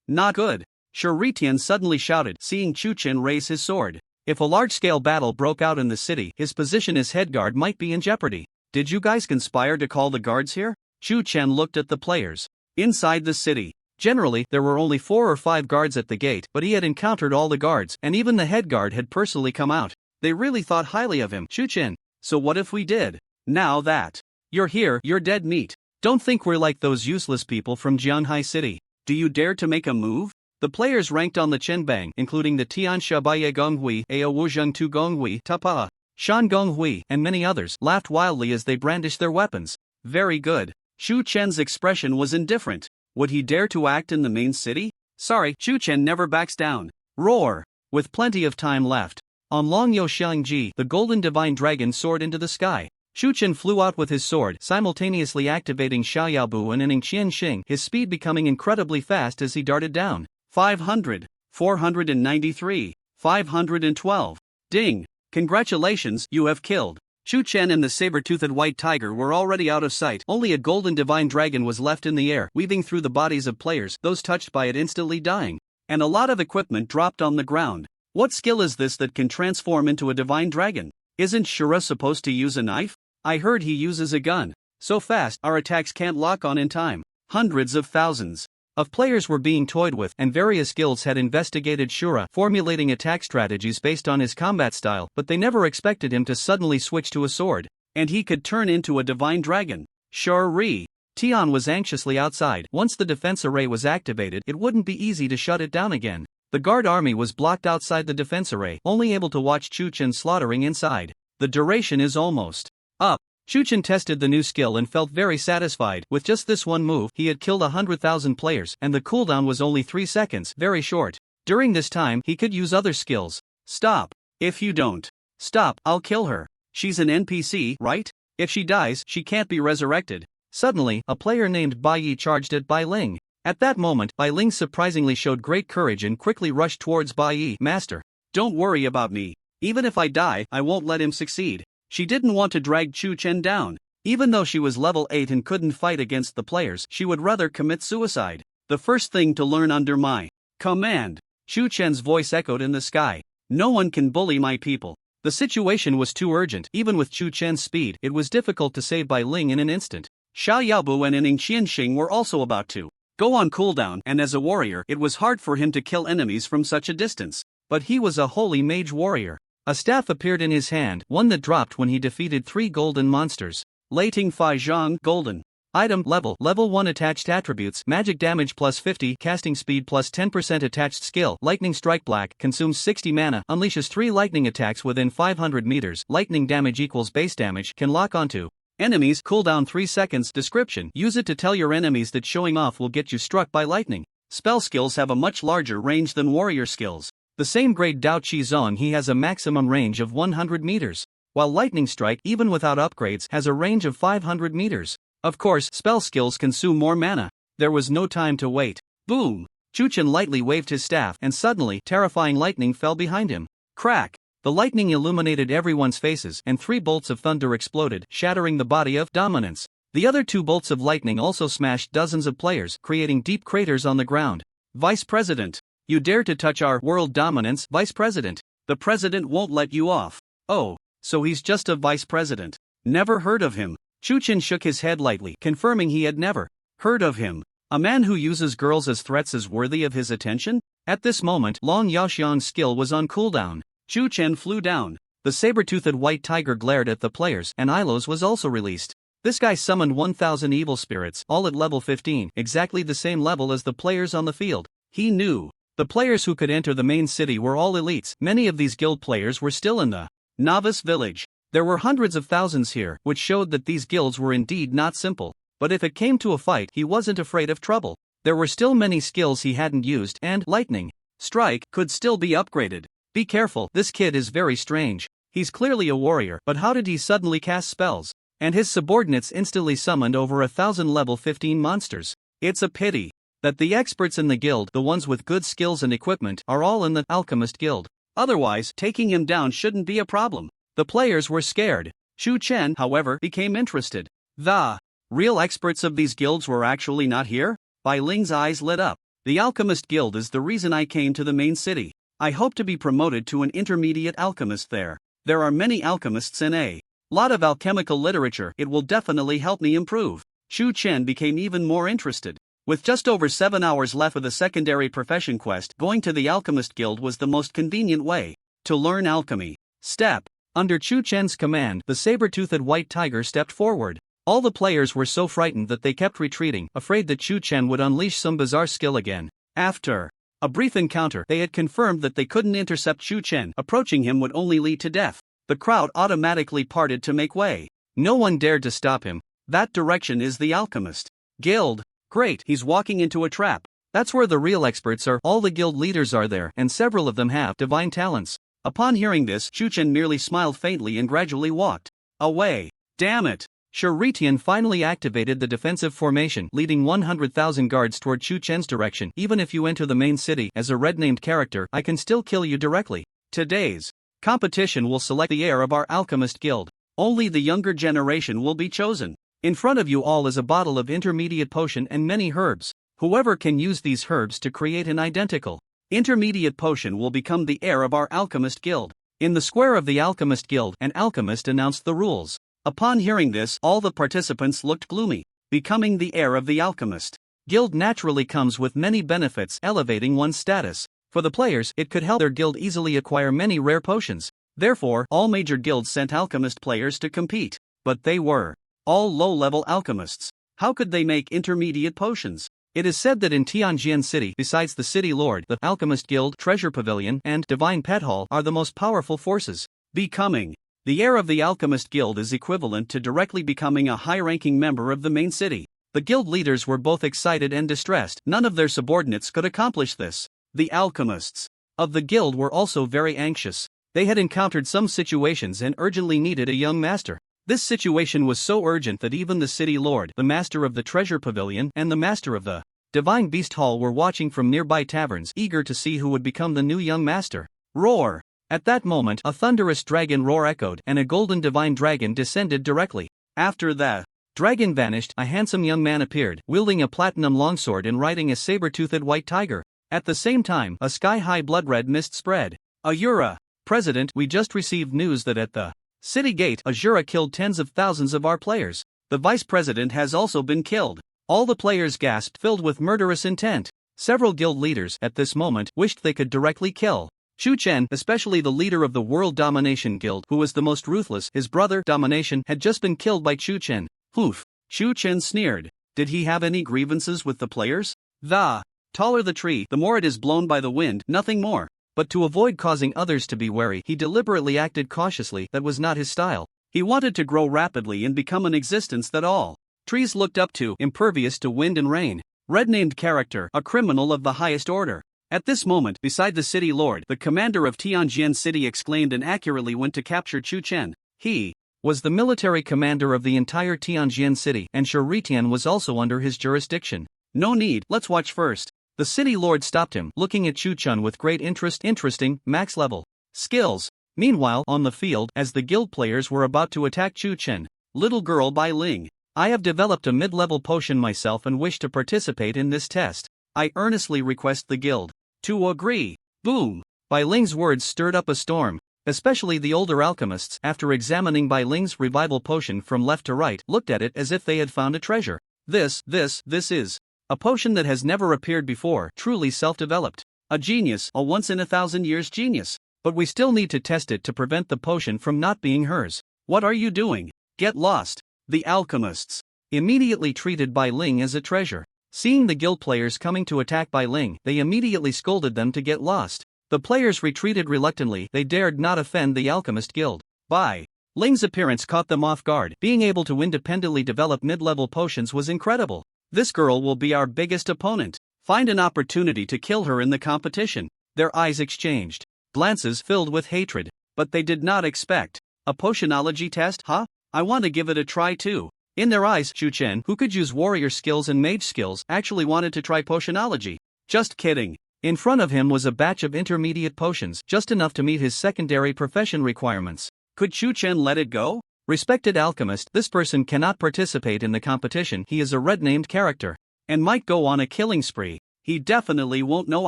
not good. Shi Ritian suddenly shouted, seeing Chu Chen raise his sword. If a large-scale battle broke out in the city, his position as head guard might be in jeopardy. Did you guys conspire to call the guards here? Chu Chen looked at the players inside the city. Generally, there were only 4 or 5 guards at the gate, but he had encountered all the guards, and even the head guard had personally come out. They really thought highly of him. Chu Chen, so what if we did? Now that you're here, you're dead meat. Don't think we're like those useless people from Jianghai City. Do you dare to make a move? The players ranked on the Chenbang, including the Tiansha Baye Gonghui, Ao Wuzheng Tu Gonghui, Tapa, Shan Gonghui, and many others, laughed wildly as they brandished their weapons. Very good. Chu Chen's expression was indifferent. Would he dare to act in the main city? Sorry, Chu Chen never backs down. Roar! With plenty of time left, on Long Yo Xiangji, the golden divine dragon soared into the sky. Shu Chen flew out with his sword, simultaneously activating Xiaoyaobu and Ning Qianxing, his speed becoming incredibly fast as he darted down. 500, 493, 512. Ding! Congratulations, you have killed. Shu Chen and the saber-toothed white tiger were already out of sight. Only a golden divine dragon was left in the air, weaving through the bodies of players, those touched by it instantly dying. And a lot of equipment dropped on the ground. What skill is this that can transform into a divine dragon? Isn't Shura supposed to use a knife? I heard he uses a gun. So fast, our attacks can't lock on in time. Hundreds of thousands of players were being toyed with, and various guilds had investigated Shura, formulating attack strategies based on his combat style, but they never expected him to suddenly switch to a sword. And he could turn into a divine dragon. Shuri. Tian was anxiously outside. Once the defense array was activated, it wouldn't be easy to shut it down again. The guard army was blocked outside the defense array, only able to watch Shu Chen slaughtering inside. The duration is almost up. Shu Chen tested the new skill and felt very satisfied. With just this one move, he had killed 100,000 players, and the cooldown was only 3 seconds, very short. During this time, he could use other skills. Stop. If you don't stop, I'll kill her. She's an NPC, right? If she dies, she can't be resurrected. Suddenly, a player named Bai Yi charged at Bai Ling. At that moment, Bai Ling surprisingly showed great courage and quickly rushed towards Bai Yi. Master, don't worry about me. Even if I die, I won't let him succeed. She didn't want to drag Shu Chen down. Even though she was level 8 and couldn't fight against the players, she would rather commit suicide. The first thing to learn under my command. Shu Chen's voice echoed in the sky. No one can bully my people. The situation was too urgent. Even with Shu Chen's speed, it was difficult to save Bai Ling in an instant. Xiaoyaobu and Ning Qianxing were also about to go on cooldown, and as a warrior, it was hard for him to kill enemies from such a distance. But he was a holy mage warrior. A staff appeared in his hand, one that dropped when he defeated 3 golden monsters. Leiting Fai Zhang Golden. Item Level 1 Attached Attributes Magic Damage plus 50 Casting Speed plus 10% Attached Skill Lightning Strike Black consumes 60 mana, unleashes 3 lightning attacks within 500 meters. Lightning damage equals base damage, can lock onto enemies, cooldown 3 seconds. Description: use it to tell your enemies that showing off will get you struck by lightning. Spell skills have a much larger range than warrior skills. The same grade Dao Qi Zong he has a maximum range of 100 meters, while Lightning Strike, even without upgrades, has a range of 500 meters. Of course, spell skills consume more mana. There was no time to wait. Boom! Shu Chen lightly waved his staff, and suddenly, terrifying lightning fell behind him. Crack! The lightning illuminated everyone's faces, and 3 bolts of thunder exploded, shattering the body of Dominance. The other 2 bolts of lightning also smashed dozens of players, creating deep craters on the ground. Vice President! You dare to touch our world dominance, Vice President? The President won't let you off. Oh, so he's just a Vice President. Never heard of him. Shu Chen shook his head lightly, confirming he had never heard of him. A man who uses girls as threats is worthy of his attention? At this moment, Long Yaoxiang's skill was on cooldown. Shu Chen flew down. The saber-toothed white tiger glared at the players, and Ilos was also released. This guy summoned 1,000 evil spirits, all at level 15, exactly the same level as the players on the field. He knew. The players who could enter the main city were all elites. Many of these guild players were still in the novice village. There were hundreds of thousands here, which showed that these guilds were indeed not simple. But if it came to a fight, he wasn't afraid of trouble. There were still many skills he hadn't used, and Lightning Strike could still be upgraded. Be careful, this kid is very strange. He's clearly a warrior, but how did he suddenly cast spells? And his subordinates instantly summoned over 1,000 level 15 monsters. It's a pity that the experts in the guild, the ones with good skills and equipment, are all in the Alchemist Guild. Otherwise, taking him down shouldn't be a problem. The players were scared. Shu Chen, however, became interested. The real experts of these guilds were actually not here? Bai Ling's eyes lit up. The Alchemist Guild is the reason I came to the main city. I hope to be promoted to an intermediate alchemist there. There are many alchemists in a lot of alchemical literature. It will definitely help me improve. Shu Chen became even more interested. With just over 7 hours left of the secondary profession quest, going to the Alchemist Guild was the most convenient way to learn alchemy. Step. Under Shu Chen's command, the saber-toothed white tiger stepped forward. All the players were so frightened that they kept retreating, afraid that Shu Chen would unleash some bizarre skill again. After a brief encounter, they had confirmed that they couldn't intercept Shu Chen. Approaching him would only lead to death. The crowd automatically parted to make way. No one dared to stop him. That direction is the Alchemist Guild. Great, he's walking into a trap. That's where the real experts are. All the guild leaders are there, and several of them have divine talents. Upon hearing this, Shu Chen merely smiled faintly and gradually walked away. Damn it! Shuritian finally activated the defensive formation, leading 100,000 guards toward Chu Chen's direction. Even if you enter the main city as a red-named character, I can still kill you directly. Today's competition will select the heir of our alchemist guild. Only the younger generation will be chosen. In front of you all is a bottle of intermediate potion and many herbs. Whoever can use these herbs to create an identical intermediate potion will become the heir of our alchemist guild. In the square of the alchemist guild, an alchemist announced the rules. Upon hearing this, all the participants looked gloomy. Becoming the heir of the alchemist guild naturally comes with many benefits, elevating one's status. For the players, it could help their guild easily acquire many rare potions. Therefore, all major guilds sent alchemist players to compete. But they were all low-level alchemists. How could they make intermediate potions? It is said that in Tianjin City, besides the City Lord, the Alchemist Guild, Treasure Pavilion, and Divine Pet Hall are the most powerful forces. Becoming the heir of the Alchemist Guild is equivalent to directly becoming a high-ranking member of the main city. The guild leaders were both excited and distressed. None of their subordinates could accomplish this. The alchemists of the guild were also very anxious. They had encountered some situations and urgently needed a young master. This situation was so urgent that even the City Lord, the Master of the Treasure Pavilion, and the Master of the Divine Beast Hall were watching from nearby taverns, eager to see who would become the new young master. Roar! At that moment, a thunderous dragon roar echoed, and a golden divine dragon descended directly. After the dragon vanished, a handsome young man appeared, wielding a platinum longsword and riding a saber-toothed white tiger. At the same time, a sky-high blood-red mist spread. Ayura! President, we just received news that at the City Gate, Azura killed tens of thousands of our players. The vice president has also been killed. All the players gasped, filled with murderous intent. Several guild leaders, at this moment, wished they could directly kill Chu Chen, especially the leader of the World Domination Guild, who was the most ruthless. His brother, Domination, had just been killed by Chu Chen. Poof! Chu Chen sneered. Did he have any grievances with the players? The taller the tree, the more it is blown by the wind, nothing more. But to avoid causing others to be wary, he deliberately acted cautiously. That was not his style. He wanted to grow rapidly and become an existence that all trees looked up to, impervious to wind and rain. Red-named character, a criminal of the highest order. At this moment, beside the city lord, the commander of Tianjin City exclaimed and accurately went to capture Chu Chen. He was the military commander of the entire Tianjin City, and Shuritian was also under his jurisdiction. No need, let's watch first. The city lord stopped him, looking at Chu Chen with great interest. Interesting, max level skills. Meanwhile, on the field, as the guild players were about to attack Chu Chen, little girl Bai Ling. I have developed a mid-level potion myself and wish to participate in this test. I earnestly request the guild to agree. Boom! Bai Ling's words stirred up a storm. Especially the older alchemists, after examining Bai Ling's revival potion from left to right, looked at it as if they had found a treasure. This is a potion that has never appeared before, truly self-developed. A genius, a once-in-a-thousand-years genius. But we still need to test it to prevent the potion from not being hers. What are you doing? Get lost. The alchemists immediately treated Bai Ling as a treasure. Seeing the guild players coming to attack Bai Ling, they immediately scolded them to get lost. The players retreated reluctantly. They dared not offend the alchemist guild. Bai Ling's appearance caught them off guard. Being able to independently develop mid-level potions was incredible. This girl will be our biggest opponent. Find an opportunity to kill her in the competition. Their eyes exchanged glances filled with hatred. But they did not expect a potionology test, huh? I want to give it a try too. In their eyes, Chu Chen, who could use warrior skills and mage skills, actually wanted to try potionology. Just kidding. In front of him was a batch of intermediate potions, just enough to meet his secondary profession requirements. Could Chu Chen let it go? Respected alchemist, this person cannot participate in the competition. He is a red-named character and might go on a killing spree. He definitely won't know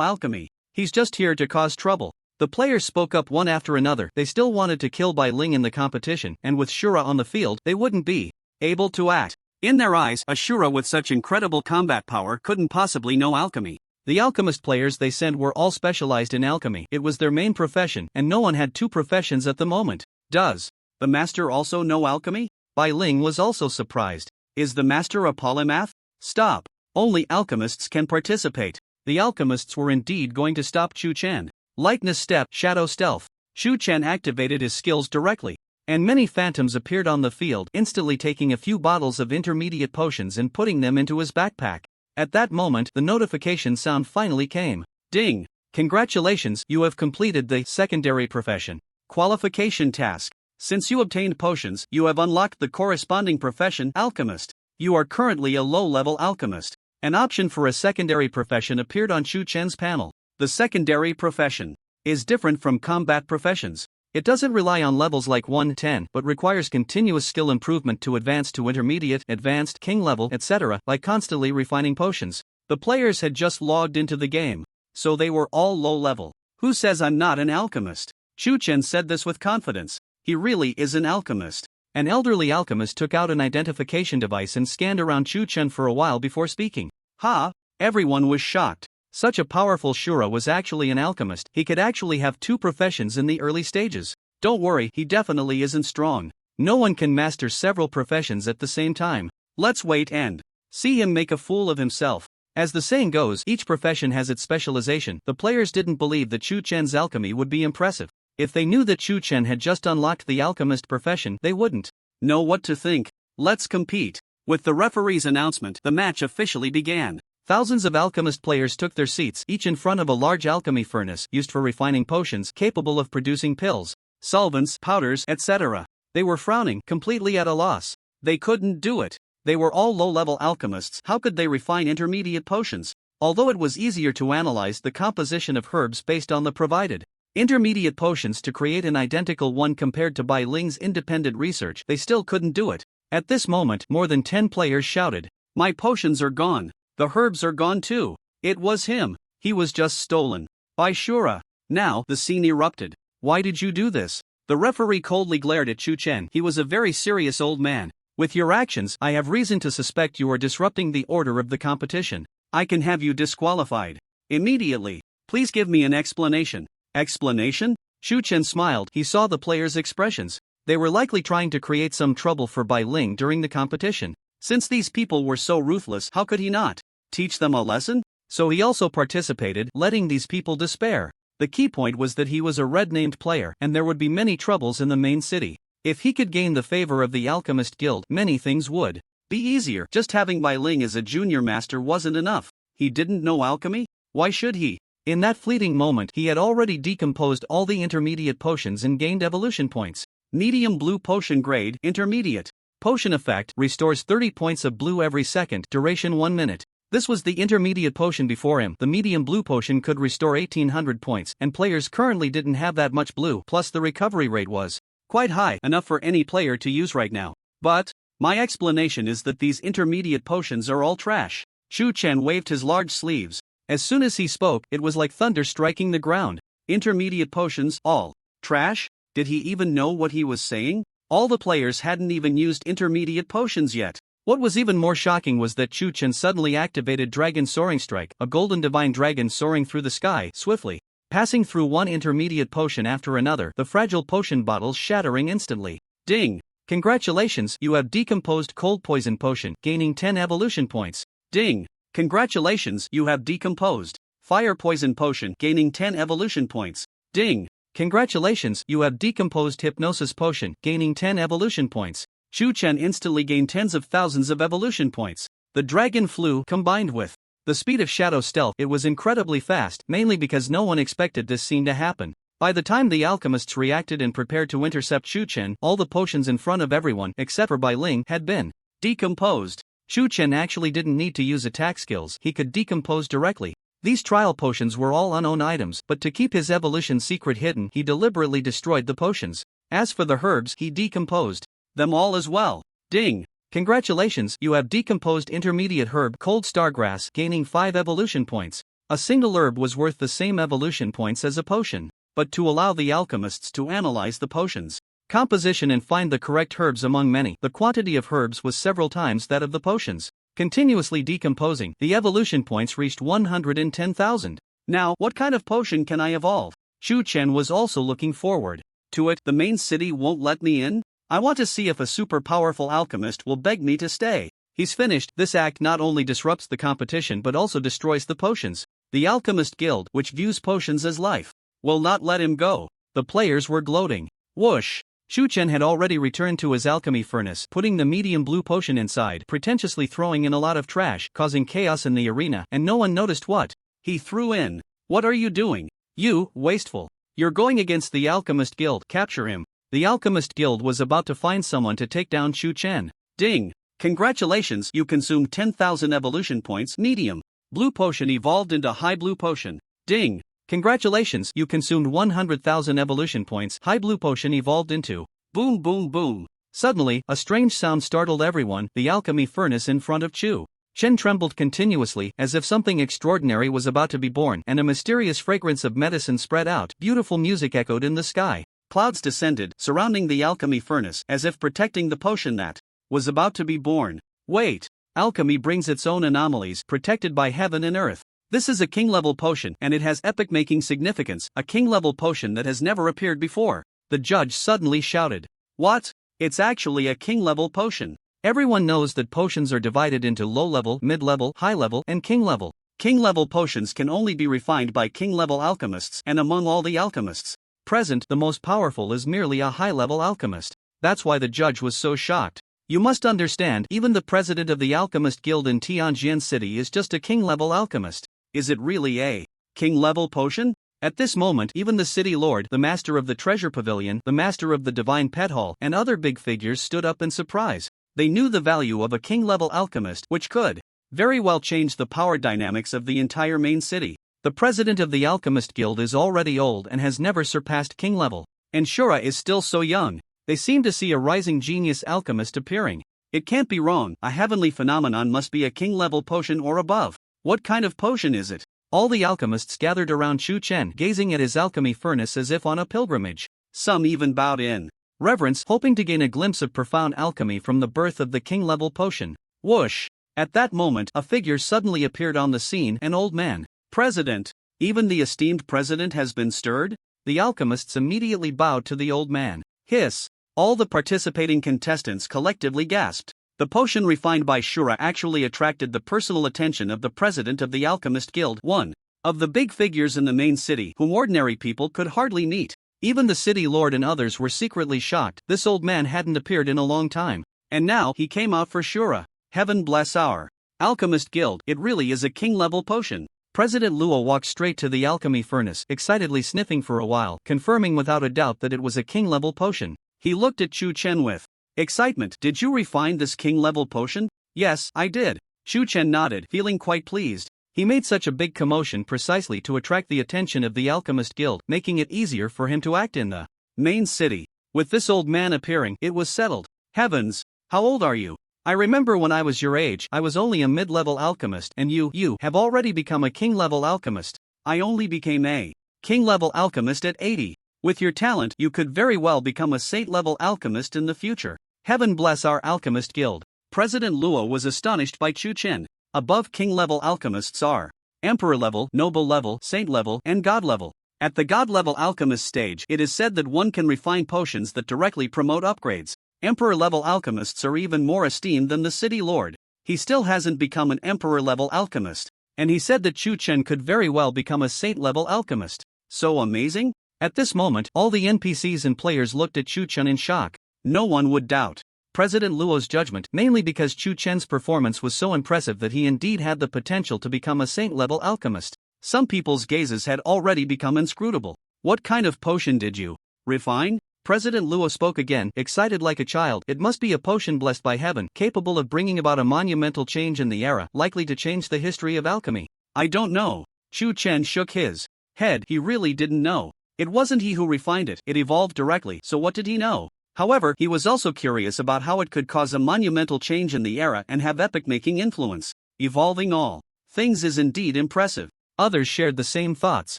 alchemy. He's just here to cause trouble. The players spoke up one after another. They still wanted to kill Bai Ling in the competition, and with Shura on the field, they wouldn't be able to act. In their eyes, a Shura with such incredible combat power couldn't possibly know alchemy. The alchemist players they sent were all specialized in alchemy. It was their main profession, and no one had two professions at the moment. Does the master also know alchemy? Bai Ling was also surprised. Is the master a polymath? Stop. Only alchemists can participate. The alchemists were indeed going to stop Chu Chen. Lightness step, shadow stealth. Chu Chen activated his skills directly, and many phantoms appeared on the field, instantly taking a few bottles of intermediate potions and putting them into his backpack. At that moment, the notification sound finally came. Ding! Congratulations, you have completed the secondary profession qualification task. Since you obtained potions, you have unlocked the corresponding profession, alchemist. You are currently a low-level alchemist. An option for a secondary profession appeared on Chu Chen's panel. The secondary profession is different from combat professions. It doesn't rely on levels like 1-10 but requires continuous skill improvement to advance to intermediate, advanced, king level, etc., like constantly refining potions. The players had just logged into the game, so they were all low level. Who says I'm not an alchemist? Chu Chen said this with confidence. He really is an alchemist. An elderly alchemist took out an identification device and scanned around Chu Chen for a while before speaking. Ha! Everyone was shocked. Such a powerful Shura was actually an alchemist. He could actually have two professions in the early stages. Don't worry, he definitely isn't strong. No one can master several professions at the same time. Let's wait and see him make a fool of himself. As the saying goes, each profession has its specialization. The players didn't believe that Chu Chen's alchemy would be impressive. If they knew that Chu Chen had just unlocked the alchemist profession, they wouldn't know what to think. Let's compete. With the referee's announcement, the match officially began. Thousands of alchemist players took their seats, each in front of a large alchemy furnace used for refining potions capable of producing pills, solvents, powders, etc. They were frowning, completely at a loss. They couldn't do it. They were all low-level alchemists. How could they refine intermediate potions? Although it was easier to analyze the composition of herbs based on the provided intermediate potions to create an identical one compared to Bai Ling's independent research, they still couldn't do it. At this moment, more than 10 players shouted, "My potions are gone. The herbs are gone too." It was him. He was just stolen by Shura. Now, the scene erupted. Why did you do this? The referee coldly glared at Chu Chen. He was a very serious old man. With your actions, I have reason to suspect you are disrupting the order of the competition. I can have you disqualified immediately. Please give me an explanation. Explanation? Chu Chen smiled. He saw the players' expressions. They were likely trying to create some trouble for Bai Ling during the competition. Since these people were so ruthless, how could he not teach them a lesson? So he also participated, letting these people despair. The key point was that he was a red-named player, and there would be many troubles in the main city. If he could gain the favor of the Alchemist Guild, many things would be easier. Just having Bai Ling as a junior master wasn't enough. He didn't know alchemy? Why should he? In that fleeting moment, he had already decomposed all the intermediate potions and gained evolution points. Medium blue potion grade, intermediate. Potion effect, restores 30 points of blue every second, duration 1 minute. This was the intermediate potion before him. The medium blue potion could restore 1800 points, and players currently didn't have that much blue, plus the recovery rate was quite high, enough for any player to use right now. But my explanation is that these intermediate potions are all trash. Chu Chen waved his large sleeves. As soon as he spoke, it was like thunder striking the ground. Intermediate potions, all trash? Did he even know what he was saying? All the players hadn't even used intermediate potions yet. What was even more shocking was that Chu Chen suddenly activated Dragon Soaring Strike, a golden divine dragon soaring through the sky, swiftly passing through one intermediate potion after another, the fragile potion bottles shattering instantly. Ding! Congratulations, you have decomposed cold poison potion, gaining 10 evolution points. Ding! Congratulations, you have decomposed fire poison potion, gaining 10 evolution points. Ding! Congratulations, you have decomposed hypnosis potion, gaining 10 evolution points. Chu Chen instantly gained tens of thousands of evolution points. The dragon flew, combined with the speed of shadow stealth, it was incredibly fast, mainly because no one expected this scene to happen. By the time the alchemists reacted and prepared to intercept Chu Chen, all the potions in front of everyone, except for Bai Ling, had been decomposed. Chu Chen actually didn't need to use attack skills, he could decompose directly. These trial potions were all unknown items, but to keep his evolution secret hidden, he deliberately destroyed the potions. As for the herbs, he decomposed them all as well. Ding! Congratulations, you have decomposed intermediate herb Cold Stargrass, gaining 5 evolution points. A single herb was worth the same evolution points as a potion. But to allow the alchemists to analyze the potions' composition and find the correct herbs among many, the quantity of herbs was several times that of the potions. Continuously decomposing, the evolution points reached 110,000. Now, what kind of potion can I evolve? Chu Chen was also looking forward to it. The main city won't let me in? I want to see if a super powerful alchemist will beg me to stay. He's finished. This act not only disrupts the competition but also destroys the potions. The Alchemist Guild, which views potions as life, will not let him go. The players were gloating. Whoosh! Chu Chen had already returned to his alchemy furnace, putting the medium blue potion inside, pretentiously throwing in a lot of trash, causing chaos in the arena, and no one noticed what he threw in. What are you doing? You, wasteful. You're going against the Alchemist Guild. Capture him. The Alchemist Guild was about to find someone to take down Chu Chen. Ding! Congratulations, you consumed 10,000 evolution points. Medium blue potion evolved into high blue potion. Ding! Congratulations, you consumed 100,000 evolution points. High blue potion evolved into boom boom boom. Suddenly, a strange sound startled everyone. The alchemy furnace in front of Chu Chen trembled continuously, as if something extraordinary was about to be born, and a mysterious fragrance of medicine spread out. Beautiful music echoed in the sky. Clouds descended, surrounding the alchemy furnace, as if protecting the potion that was about to be born. Wait! Alchemy brings its own anomalies, protected by heaven and earth. This is a king-level potion, and it has epic-making significance, a king-level potion that has never appeared before. The judge suddenly shouted. What? It's actually a king-level potion. Everyone knows that potions are divided into low-level, mid-level, high-level, and king-level. King-level potions can only be refined by king-level alchemists, and among all the alchemists present, the most powerful is merely a high-level alchemist. That's why the judge was so shocked. You must understand, even the president of the Alchemist Guild in Tianjin City is just a king-level alchemist. Is it really a king-level potion? At this moment, even the city lord, the master of the treasure pavilion, the master of the divine pet hall, and other big figures stood up in surprise. They knew the value of a king-level alchemist, which could very well change the power dynamics of the entire main city. The president of the Alchemist Guild is already old and has never surpassed king level. And Shura is still so young. They seem to see a rising genius alchemist appearing. It can't be wrong, a heavenly phenomenon must be a king-level potion or above. What kind of potion is it? All the alchemists gathered around Chu Chen, gazing at his alchemy furnace as if on a pilgrimage. Some even bowed in reverence, hoping to gain a glimpse of profound alchemy from the birth of the king-level potion. Whoosh! At that moment, a figure suddenly appeared on the scene, an old man. President! Even the esteemed president has been stirred? The alchemists immediately bowed to the old man. Hiss! All the participating contestants collectively gasped. The potion refined by Shura actually attracted the personal attention of the president of the Alchemist Guild, one of the big figures in the main city whom ordinary people could hardly meet. Even the city lord and others were secretly shocked. This old man hadn't appeared in a long time. And now, he came out for Shura. Heaven bless our Alchemist Guild, it really is a king-level potion. President Luo walked straight to the alchemy furnace, excitedly sniffing for a while, confirming without a doubt that it was a king-level potion. He looked at Chu Chen with excitement. Did you refine this king-level potion? Yes, I did. Chu Chen nodded, feeling quite pleased. He made such a big commotion precisely to attract the attention of the Alchemist Guild, making it easier for him to act in the main city. With this old man appearing, it was settled. Heavens! How old are you? I remember when I was your age, I was only a mid-level alchemist, and you have already become a king-level alchemist. I only became a king-level alchemist at 80. With your talent, you could very well become a saint-level alchemist in the future. Heaven bless our Alchemist Guild. President Luo was astonished by Chu Chen. Above king-level alchemists are emperor level, noble level, saint level, and god level. At the god level alchemist stage, it is said that one can refine potions that directly promote upgrades. Emperor level alchemists are even more esteemed than the city lord. He still hasn't become an emperor level alchemist. And he said that Chu Chen could very well become a saint level alchemist. So amazing? At this moment, all the NPCs and players looked at Chu Chen in shock. No one would doubt President Luo's judgment, mainly because Chu Chen's performance was so impressive that he indeed had the potential to become a saint-level alchemist. Some people's gazes had already become inscrutable. What kind of potion did you refine? President Luo spoke again, excited like a child. It must be a potion blessed by heaven, capable of bringing about a monumental change in the era, likely to change the history of alchemy. I don't know. Chu Chen shook his head. He really didn't know. It wasn't he who refined it, it evolved directly, so what did he know? However, he was also curious about how it could cause a monumental change in the era and have epic-making influence. Evolving all things is indeed impressive. Others shared the same thoughts.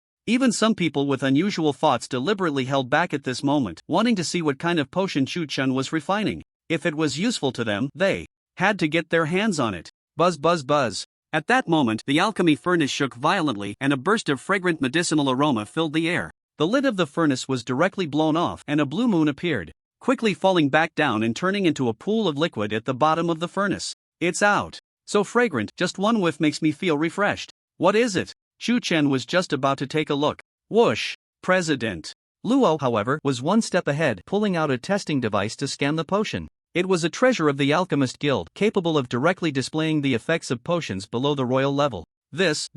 Even some people with unusual thoughts deliberately held back at this moment, wanting to see what kind of potion Chu Chen was refining. If it was useful to them, they had to get their hands on it. Buzz buzz buzz. At that moment, the alchemy furnace shook violently and a burst of fragrant medicinal aroma filled the air. The lid of the furnace was directly blown off and a blue moon appeared, quickly falling back down and turning into a pool of liquid at the bottom of the furnace. It's out. So fragrant, just one whiff makes me feel refreshed. What is it? Chu Chen was just about to take a look. Whoosh! President Luo, however, was one step ahead, pulling out a testing device to scan the potion. It was a treasure of the Alchemist Guild, capable of directly displaying the effects of potions below the royal level. This,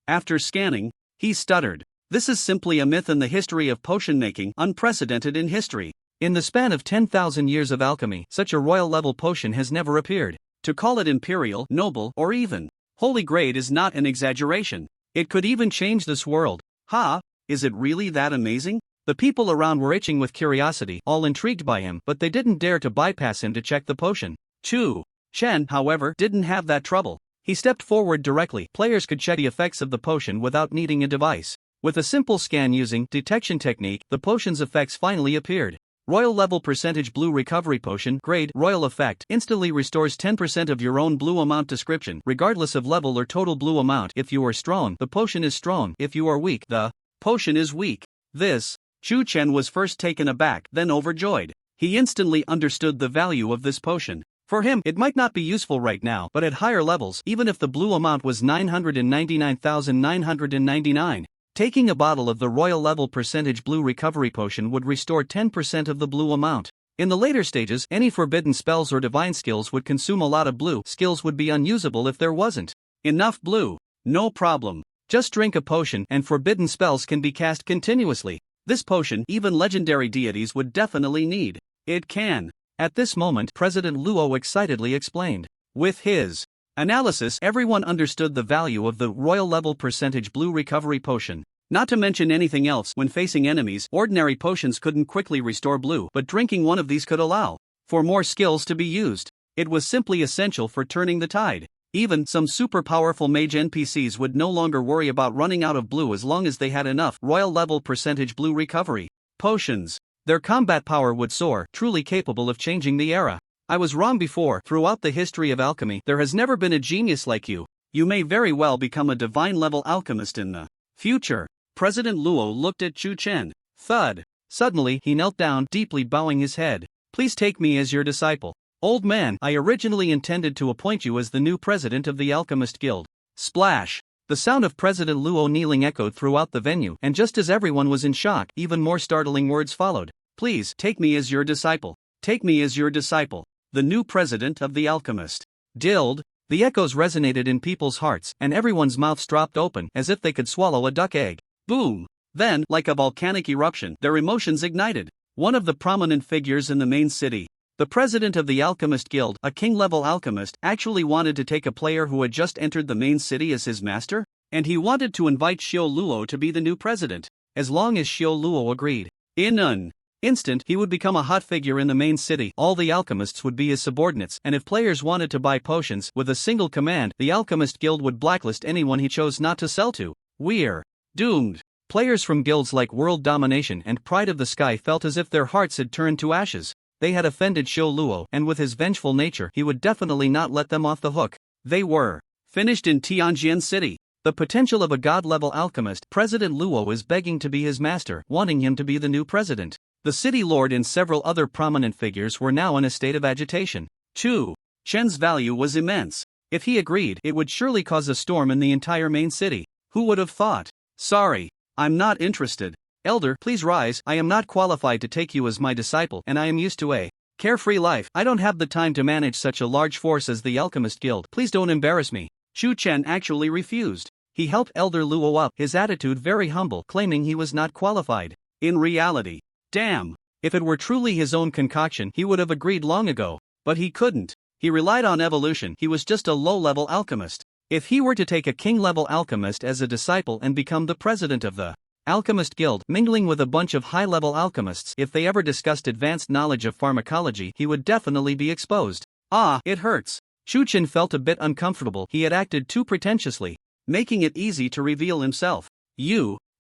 after scanning, he stuttered. This is simply a myth in the history of potion making, unprecedented in history. In the span of 10,000 years of alchemy, such a royal-level potion has never appeared. To call it imperial, noble, or even holy grade is not an exaggeration. It could even change this world. Ha! Is it really that amazing? The people around were itching with curiosity, all intrigued by him, but they didn't dare to bypass him to check the potion. Chu Chen, however, didn't have that trouble. He stepped forward directly. Players could check the effects of the potion without needing a device. With a simple scan using detection technique, the potion's effects finally appeared. Royal level percentage blue recovery potion grade royal effect instantly restores 10% of your own blue amount description regardless of level or total blue amount. If you are strong, the potion is strong. If you are weak, the potion is weak. This, Chu Chen was first taken aback, then overjoyed. He instantly understood the value of this potion. For him, it might not be useful right now, but at higher levels, even if the blue amount was 999,999, taking a bottle of the royal level percentage blue recovery potion would restore 10% of the blue amount. In the later stages, any forbidden spells or divine skills would consume a lot of blue. Skills would be unusable if there wasn't enough blue. No problem. Just drink a potion and forbidden spells can be cast continuously. This potion, even legendary deities would definitely need. It can. At this moment, President Luo excitedly explained. With his analysis, everyone understood the value of the royal level percentage blue recovery potion. Not to mention anything else, when facing enemies, ordinary potions couldn't quickly restore blue, but drinking one of these could allow for more skills to be used. It was simply essential for turning the tide. Even some super powerful mage NPCs would no longer worry about running out of blue as long as they had enough royal level percentage blue recovery potions. Their combat power would soar, truly capable of changing the era. I was wrong before. Throughout the history of alchemy, there has never been a genius like you. You may very well become a divine-level alchemist in the future. President Luo looked at Chu Chen. Thud. Suddenly, he knelt down, deeply bowing his head. Please take me as your disciple. Old man, I originally intended to appoint you as the new president of the Alchemist Guild. Splash. The sound of President Luo kneeling echoed throughout the venue, and just as everyone was in shock, even more startling words followed. Please, take me as your disciple. Take me as your disciple. The new president of the Alchemist Guild. The echoes resonated in people's hearts, and everyone's mouths dropped open, as if they could swallow a duck egg. Boom! Then, like a volcanic eruption, their emotions ignited. One of the prominent figures in the main city, the president of the Alchemist Guild, a king-level alchemist, actually wanted to take a player who had just entered the main city as his master, and he wanted to invite Xiao Luo to be the new president. As long as Xiao Luo agreed, in an instant, he would become a hot figure in the main city. All the alchemists would be his subordinates, and if players wanted to buy potions, with a single command, the Alchemist Guild would blacklist anyone he chose not to sell to. We're doomed. Players from guilds like World Domination and Pride of the Sky felt as if their hearts had turned to ashes. They had offended Xiao Luo, and with his vengeful nature, he would definitely not let them off the hook. They were finished in Tianjin City. The potential of a god-level alchemist, President Luo is begging to be his master, wanting him to be the new president. The city lord and several other prominent figures were now in a state of agitation. Chu Chen's value was immense. If he agreed, it would surely cause a storm in the entire main city. Who would have thought? Sorry, I'm not interested. Elder, please rise. I am not qualified to take you as my disciple, and I am used to a carefree life. I don't have the time to manage such a large force as the Alchemist Guild. Please don't embarrass me. Chu Chen actually refused. He helped Elder Luo up, his attitude very humble, claiming he was not qualified. In reality, damn, if it were truly his own concoction, he would have agreed long ago. But he couldn't. He relied on evolution. He was just a low-level alchemist. If he were to take a king-level alchemist as a disciple and become the president of the Alchemist Guild, mingling with a bunch of high-level alchemists, if they ever discussed advanced knowledge of pharmacology, he would definitely be exposed. Ah, it hurts. Chu Chen felt a bit uncomfortable. He had acted too pretentiously, making it easy to reveal himself.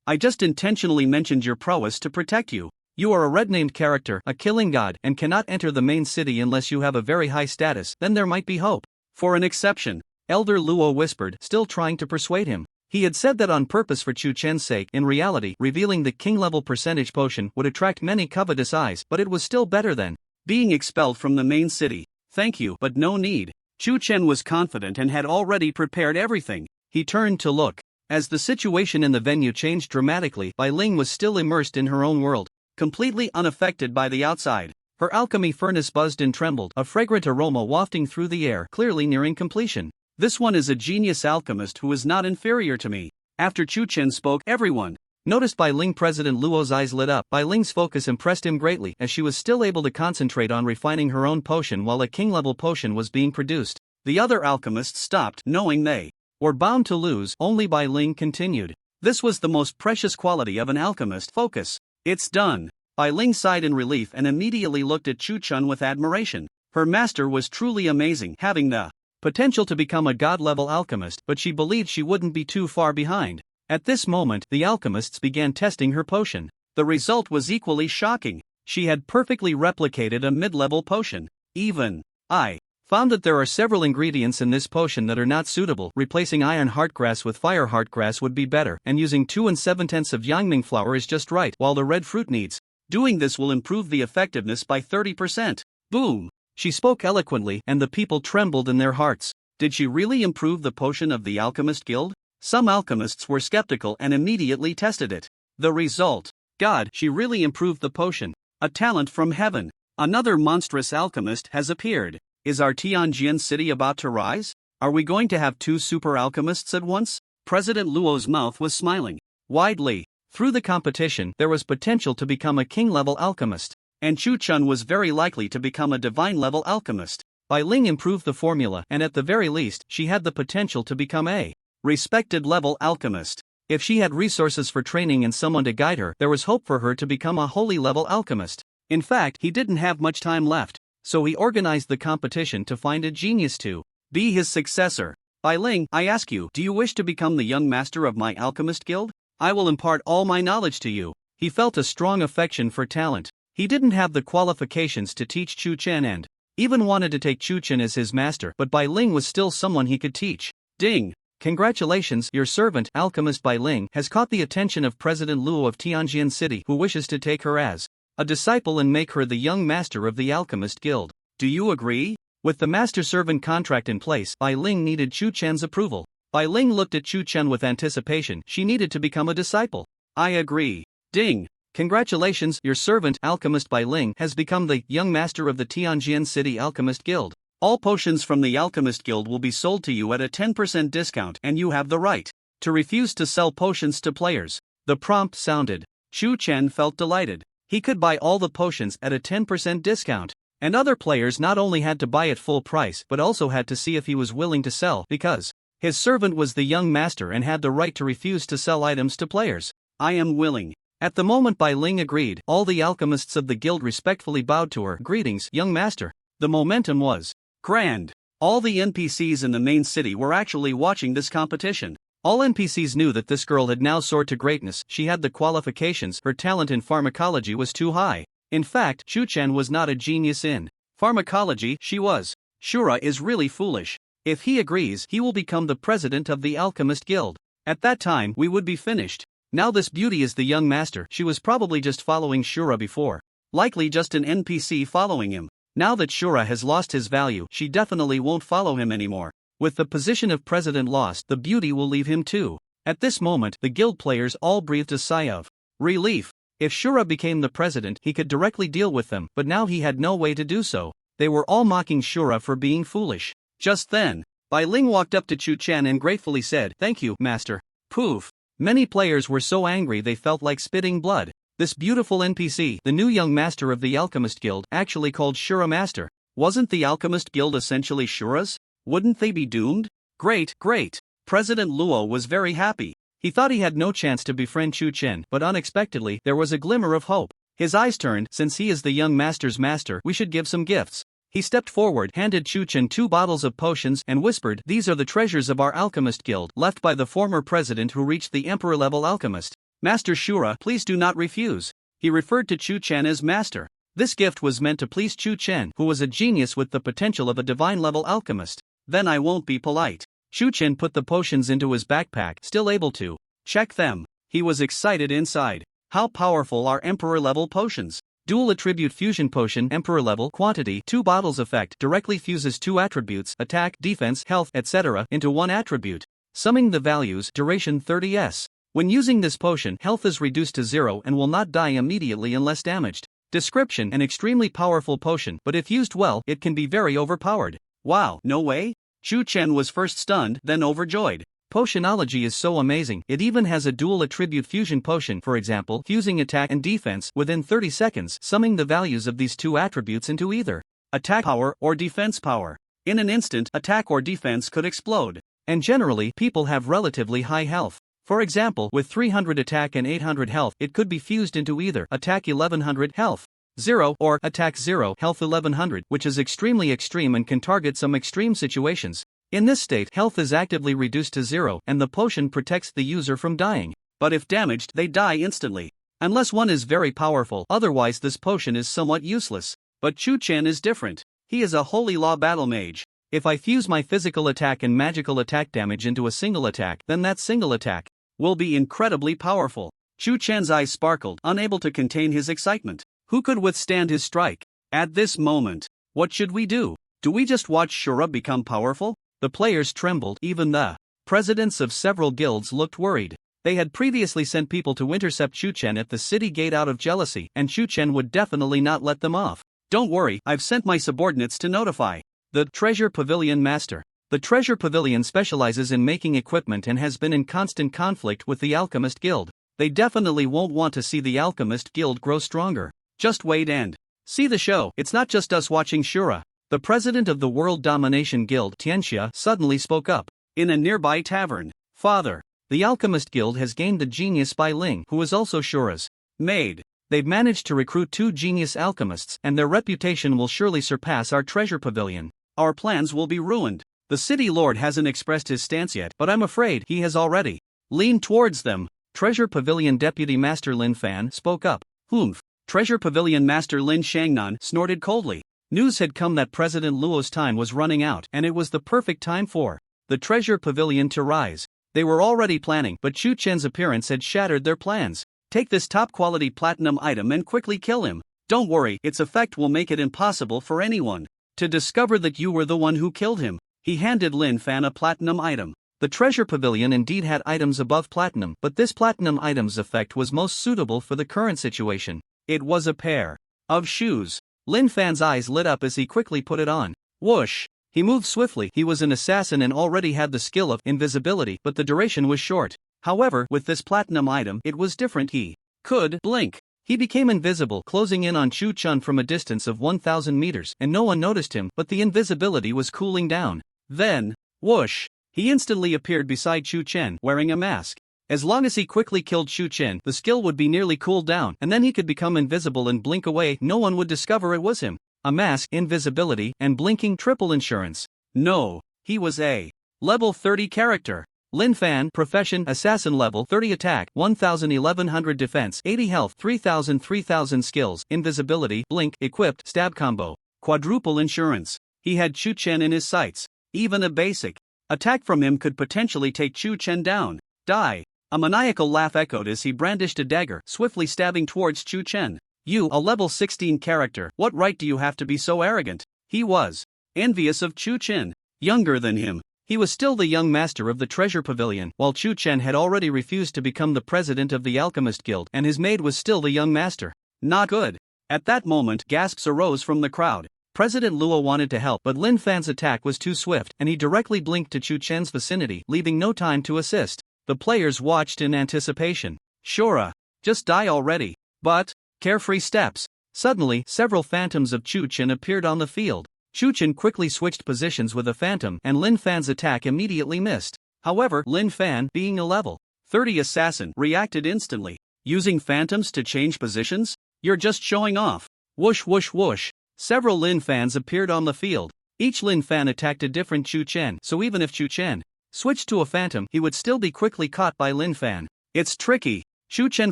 I just intentionally mentioned your prowess to protect you. You are a red-named character, a killing god, and cannot enter the main city unless you have a very high status. Then there might be hope for an exception. Elder Luo whispered, still trying to persuade him. He had said that on purpose for Chu Chen's sake. In reality, revealing the king-level percentage potion would attract many covetous eyes, but it was still better than being expelled from the main city. Thank you, but no need. Chu Chen was confident and had already prepared everything. He turned to look. As the situation in the venue changed dramatically, Bai Ling was still immersed in her own world, completely unaffected by the outside. Her alchemy furnace buzzed and trembled, a fragrant aroma wafting through the air, clearly nearing completion. This one is a genius alchemist who is not inferior to me. After Chu Chen spoke, everyone Noticed by Ling. President Luo's eyes lit up. Bai Ling's focus impressed him greatly, as she was still able to concentrate on refining her own potion while a king-level potion was being produced. The other alchemists stopped, knowing they were bound to lose. Only Bai Ling continued. This was the most precious quality of an alchemist: focus. It's done. Bai Ling sighed in relief and immediately looked at Chu Chun with admiration. Her master was truly amazing, having the potential to become a god-level alchemist, but she believed she wouldn't be too far behind. At this moment, the alchemists began testing her potion. The result was equally shocking. She had perfectly replicated a mid-level potion. Even I found that there are several ingredients in this potion that are not suitable. Replacing iron heartgrass with fire heartgrass would be better, and using 2 7/10 of yangming flower is just right, while the red fruit needs. Doing this will improve the effectiveness by 30%. Boom! She spoke eloquently, and the people trembled in their hearts. Did she really improve the potion of the Alchemist Guild? Some alchemists were skeptical and immediately tested it. The result: God, she really improved the potion. A talent from heaven. Another monstrous alchemist has appeared. Is our Tianjin city about to rise? Are we going to have 2 super alchemists at once? President Luo's mouth was smiling widely. Through the competition, there was potential to become a king-level alchemist, and Chu Chun was very likely to become a divine-level alchemist. Bai Ling improved the formula, and at the very least, she had the potential to become a respected level alchemist. If she had resources for training and someone to guide her, there was hope for her to become a holy level alchemist. In fact, he didn't have much time left, so he organized the competition to find a genius to be his successor. Bai Ling, I ask you, do you wish to become the young master of my alchemist guild? I will impart all my knowledge to you. He felt a strong affection for talent. He didn't have the qualifications to teach Chu Chen and even wanted to take Chu Chen as his master, but Bai Ling was still someone he could teach. Ding! Congratulations, your servant, alchemist Bai Ling, has caught the attention of President Luo of Tianjin City, who wishes to take her as a disciple and make her the young master of the Alchemist Guild. Do you agree? With the master-servant contract in place, Bai Ling needed Chu Chen's approval. Bai Ling looked at Chu Chen with anticipation. She needed to become a disciple. I agree. Ding! Congratulations, your servant, alchemist Bai Ling, has become the young master of the Tianjin City Alchemist Guild. All potions from the Alchemist Guild will be sold to you at a 10% discount, and you have the right to refuse to sell potions to players. The prompt sounded. Chu Chen felt delighted. He could buy all the potions at a 10% discount, and other players not only had to buy at full price but also had to see if he was willing to sell, because his servant was the young master and had the right to refuse to sell items to players. I am willing. At the moment Bai Ling agreed, all the alchemists of the guild respectfully bowed to her. Greetings, young master. The momentum was grand. All the NPCs in the main city were actually watching this competition. All NPCs knew that this girl had now soared to greatness. She had the qualifications. Her talent in pharmacology was too high. In fact, Chu Chen was not a genius in pharmacology, she was. Shura is really foolish. If he agrees, he will become the president of the Alchemist Guild. At that time, we would be finished. Now this beauty is the young master. She was probably just following Shura before. Likely just an NPC following him. Now that Shura has lost his value, she definitely won't follow him anymore. With the position of president lost, the beauty will leave him too. At this moment, the guild players all breathed a sigh of relief. If Shura became the president, he could directly deal with them, but now he had no way to do so. They were all mocking Shura for being foolish. Just then, Bai Ling walked up to Chu Chen and gratefully said, "Thank you, master." Poof! Many players were so angry they felt like spitting blood. This beautiful NPC, the new young master of the Alchemist Guild, actually called Shura master. Wasn't the Alchemist Guild essentially Shura's? Wouldn't they be doomed? Great, great! President Luo was very happy. He thought he had no chance to befriend Chu Chen, but unexpectedly, there was a glimmer of hope. His eyes turned. Since he is the young master's master, we should give some gifts. He stepped forward, handed Chu Chen 2 bottles of potions, and whispered, "These are the treasures of our Alchemist Guild, left by the former president who reached the emperor-level alchemist. Master Shura, please do not refuse." He referred to Chu Chen as master. This gift was meant to please Chu Chen, who was a genius with the potential of a divine-level alchemist. Then I won't be polite. Chu Chen put the potions into his backpack, still able to check them. He was excited inside. How powerful are emperor-level potions? Dual attribute fusion potion, emperor level, quantity 2 bottles. Effect directly fuses 2 attributes, attack, defense, health, etc. into 1 attribute. Summing the values, duration 30s. When using this potion, health is reduced to 0 and will not die immediately unless damaged. Description: an extremely powerful potion, but if used well, it can be very overpowered. Wow, no way? Chu Chen was first stunned, then overjoyed. potionology is so amazing, it even has a dual attribute fusion potion, for example, fusing attack and defense within 30 seconds, summing the values of these two attributes into either attack power or defense power. In an instant, attack or defense could explode. And generally, people have relatively high health. For example, with 300 attack and 800 health, it could be fused into either attack 1100 health 0 or attack 0 health 1100, which is extremely extreme and can target some extreme situations. In this state, health is actively reduced to 0 and the potion protects the user from dying. But if damaged, they die instantly. Unless one is very powerful, otherwise this potion is somewhat useless. But Chu Chen is different. He is a holy law battle mage. If I fuse my physical attack and magical attack damage into a single attack, then that single attack will be incredibly powerful. Chu Chen's eyes sparkled, unable to contain his excitement. Who could withstand his strike? At this moment, what should we do? Do we just watch Shura become powerful? The players trembled, even the presidents of several guilds looked worried. They had previously sent people to intercept Chu Chen at the city gate out of jealousy, and Chu Chen would definitely not let them off. Don't worry, I've sent my subordinates to notify the Treasure Pavilion Master. The Treasure Pavilion specializes in making equipment and has been in constant conflict with the Alchemist Guild. They definitely won't want to see the Alchemist Guild grow stronger. Just wait and see the show. It's not just us watching Shura. The president of the World Domination Guild, Tianxia, suddenly spoke up. In a nearby tavern, "Father, the Alchemist Guild has gained the genius Bai Ling, who is also Shura's maid. They've managed to recruit 2 genius alchemists, and their reputation will surely surpass our treasure pavilion. Our plans will be ruined. The city lord hasn't expressed his stance yet, but I'm afraid he has already leaned towards them." Treasure Pavilion Deputy Master Lin Fan spoke up. "Humph." Treasure Pavilion Master Lin Shangnan snorted coldly. News had come that President Luo's time was running out, and it was the perfect time for the Treasure Pavilion to rise. They were already planning, but Chu Chen's appearance had shattered their plans. "Take this top-quality platinum item and quickly kill him. Don't worry, its effect will make it impossible for anyone to discover that you were the one who killed him." He handed Lin Fan a platinum item. The Treasure Pavilion indeed had items above platinum, but this platinum item's effect was most suitable for the current situation. It was a pair of shoes. Lin Fan's eyes lit up as he quickly put it on. Whoosh! He moved swiftly. He was an assassin and already had the skill of invisibility, but the duration was short. However, with this platinum item, it was different. He could blink. He became invisible, closing in on Chu Chen from a distance of 1,000 meters, and no one noticed him, but the invisibility was cooling down. Then, whoosh! He instantly appeared beside Chu Chen, wearing a mask. As long as he quickly killed Chu Chen, the skill would be nearly cooled down, and then he could become invisible and blink away. No one would discover it was him. A mask, invisibility, and blinking, triple insurance. No, he was a level 30 character. Lin Fan, profession, assassin, level 30 attack, 1100 defense, 80 health, 3000 skills, invisibility, blink, equipped, stab combo, quadruple insurance. He had Chu Chen in his sights. Even a basic attack from him could potentially take Chu Chen down. Die. A maniacal laugh echoed as he brandished a dagger, swiftly stabbing towards Chu Chen. "You, a level 16 character, what right do you have to be so arrogant?" He was envious of Chu Chen. Younger than him, he was still the young master of the Treasure Pavilion, while Chu Chen had already refused to become the president of the Alchemist Guild, and his maid was still the young master. Not good. At that moment, gasps arose from the crowd. President Luo wanted to help, but Lin Fan's attack was too swift, and he directly blinked to Chu Chen's vicinity, leaving no time to assist. The players watched in anticipation. Shura, just die already. But, carefree steps. Suddenly, several phantoms of Chu Chen appeared on the field. Chu Chen quickly switched positions with a phantom, and Lin Fan's attack immediately missed. However, Lin Fan, being a level 30 assassin, reacted instantly. Using phantoms to change positions? You're just showing off. Whoosh whoosh whoosh. Several Lin Fans appeared on the field. Each Lin Fan attacked a different Chu Chen, so even if Chu Chen switched to a phantom, he would still be quickly caught by Lin Fan. It's tricky. Chu Chen